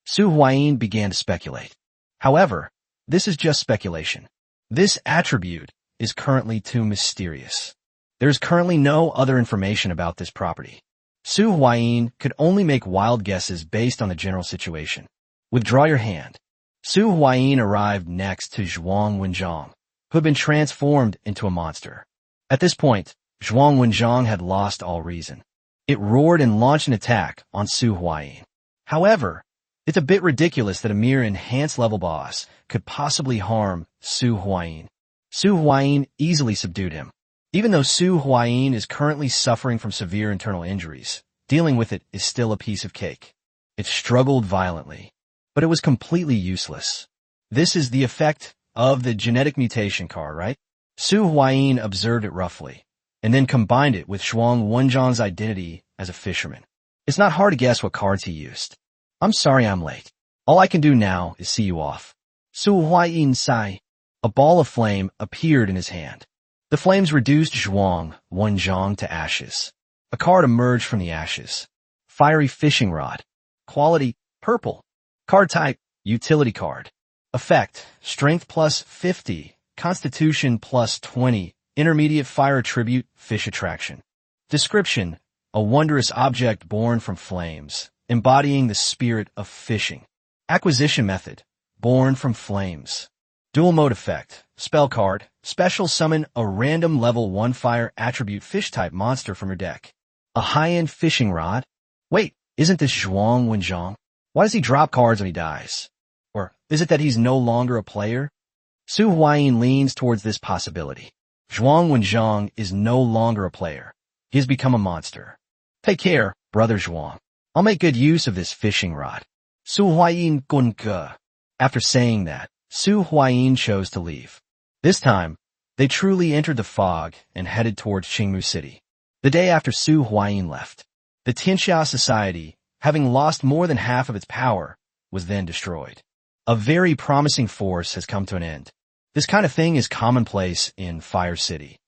Su Huayin began to speculate. However, this is just speculation. This attribute is currently too mysterious. There is currently no other information about this property. Su Huayin could only make wild guesses based on the general situation. Withdraw your hand. Su Huayin arrived next to Zhuang Wenjiang, who had been transformed into a monster. At this point, Zhuang Wenjiang had lost all reason. It roared and launched an attack on Su Huayin. However, it's a bit ridiculous that a mere enhanced level boss could possibly harm Su Huayin. Su Huayin easily subdued him. Even though Su Huayin is currently suffering from severe internal injuries, dealing with it is still a piece of cake. It struggled violently, but it was completely useless. This is the effect of the genetic mutation card, right? Su Huayin observed it roughly, and then combined it with Zhuang Wenjiang's identity as a fisherman. It's not hard to guess what cards he used. I'm sorry I'm late. All I can do now is see you off. Su Huayin sighed. A ball of flame appeared in his hand. The flames reduced Zhuang Wenjiang to ashes. A card emerged from the ashes. Fiery fishing rod. Quality, purple. Card type, utility card. Effect, strength plus 50, constitution plus 20, intermediate fire attribute, fish attraction. Description, a wondrous object born from flames, embodying the spirit of fishing. Acquisition method, born from flames. Dual mode effect, spell card, special summon a random level 1 fire attribute fish type monster from your deck. A high-end fishing rod? Wait, isn't this Zhuang Wenjiang? Why does he drop cards when he dies? Or is it that he's no longer a player? Su Huayin leans towards this possibility. Zhuang Wenjiang is no longer a player. He has become a monster. Take care, brother Zhuang. I'll make good use of this fishing rod. Su Huayin gunge. After saying that, Su Huayin chose to leave. This time, they truly entered the fog and headed towards Qingmu City. The day after Su Huayin left, the Tianxia Society, having lost more than half of its power, was then destroyed. A very promising force has come to an end. This kind of thing is commonplace in Fire City.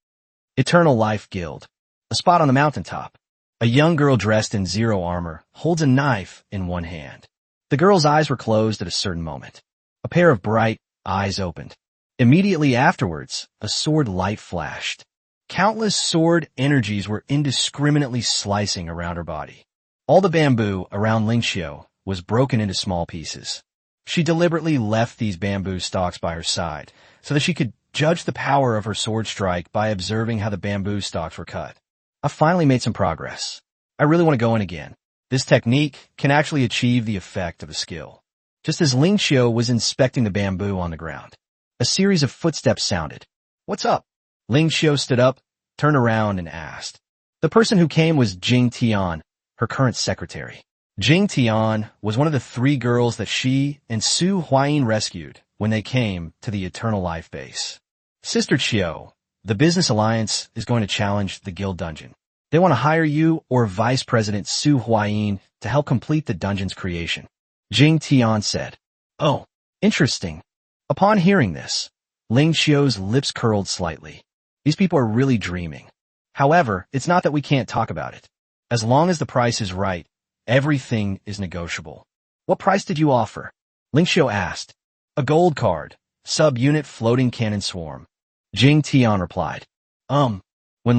Eternal Life Guild. A spot on the mountaintop. A young girl dressed in zero armor holds a knife in one hand. The girl's eyes were closed at a certain moment. A pair of bright eyes opened. Immediately afterwards, a sword light flashed. Countless sword energies were indiscriminately slicing around her body. All the bamboo around Lingxiu was broken into small pieces. She deliberately left these bamboo stalks by her side so that she could judge the power of her sword strike by observing how the bamboo stalks were cut. I finally made some progress. I really want to go in again. This technique can actually achieve the effect of a skill. Just as Lingxiu was inspecting the bamboo on the ground, a series of footsteps sounded. What's up? Lingxiu stood up, turned around, and asked. The person who came was Jing Tian, her current secretary. Jing Tian was one of the 3 girls that she and Su Huayin rescued when they came to the Eternal Life base. Sister Qiu, the business alliance is going to challenge the guild dungeon. They want to hire you or Vice President Su Huayin to help complete the dungeon's creation. Jing Tian said. Oh, interesting. Upon hearing this, Lingxiu's lips curled slightly. These people are really dreaming. However, it's not that we can't talk about it. As long as the price is right, everything is negotiable. What price did you offer? Lingxiu asked. A gold card, sub-unit floating cannon swarm. Jing Tian replied. When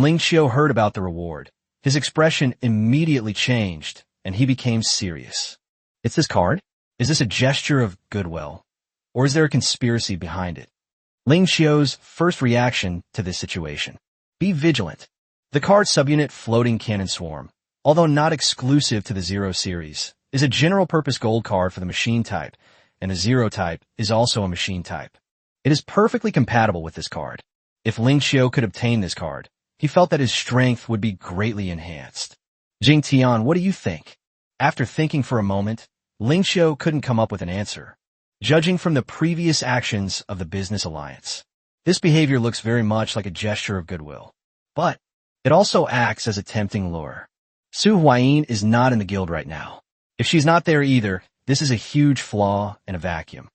Lingxiu heard about the reward, his expression immediately changed and he became serious. It's this card? Is this a gesture of goodwill? Or is there a conspiracy behind it? Lingxiu's first reaction to this situation. Be vigilant. The card subunit Floating Cannon Swarm, although not exclusive to the Zero series, is a general-purpose gold card for the machine type, and the Zero type is also a machine type. It is perfectly compatible with this card. If Lingxiu could obtain this card, he felt that his strength would be greatly enhanced. Jing Tian, what do you think? After thinking for a moment, Lingxiu couldn't come up with an answer. Judging from the previous actions of the business alliance, this behavior looks very much like a gesture of goodwill. But it also acts as a tempting lure. Su Huayin is not in the guild right now. If she's not there either, this is a huge flaw and a vacuum.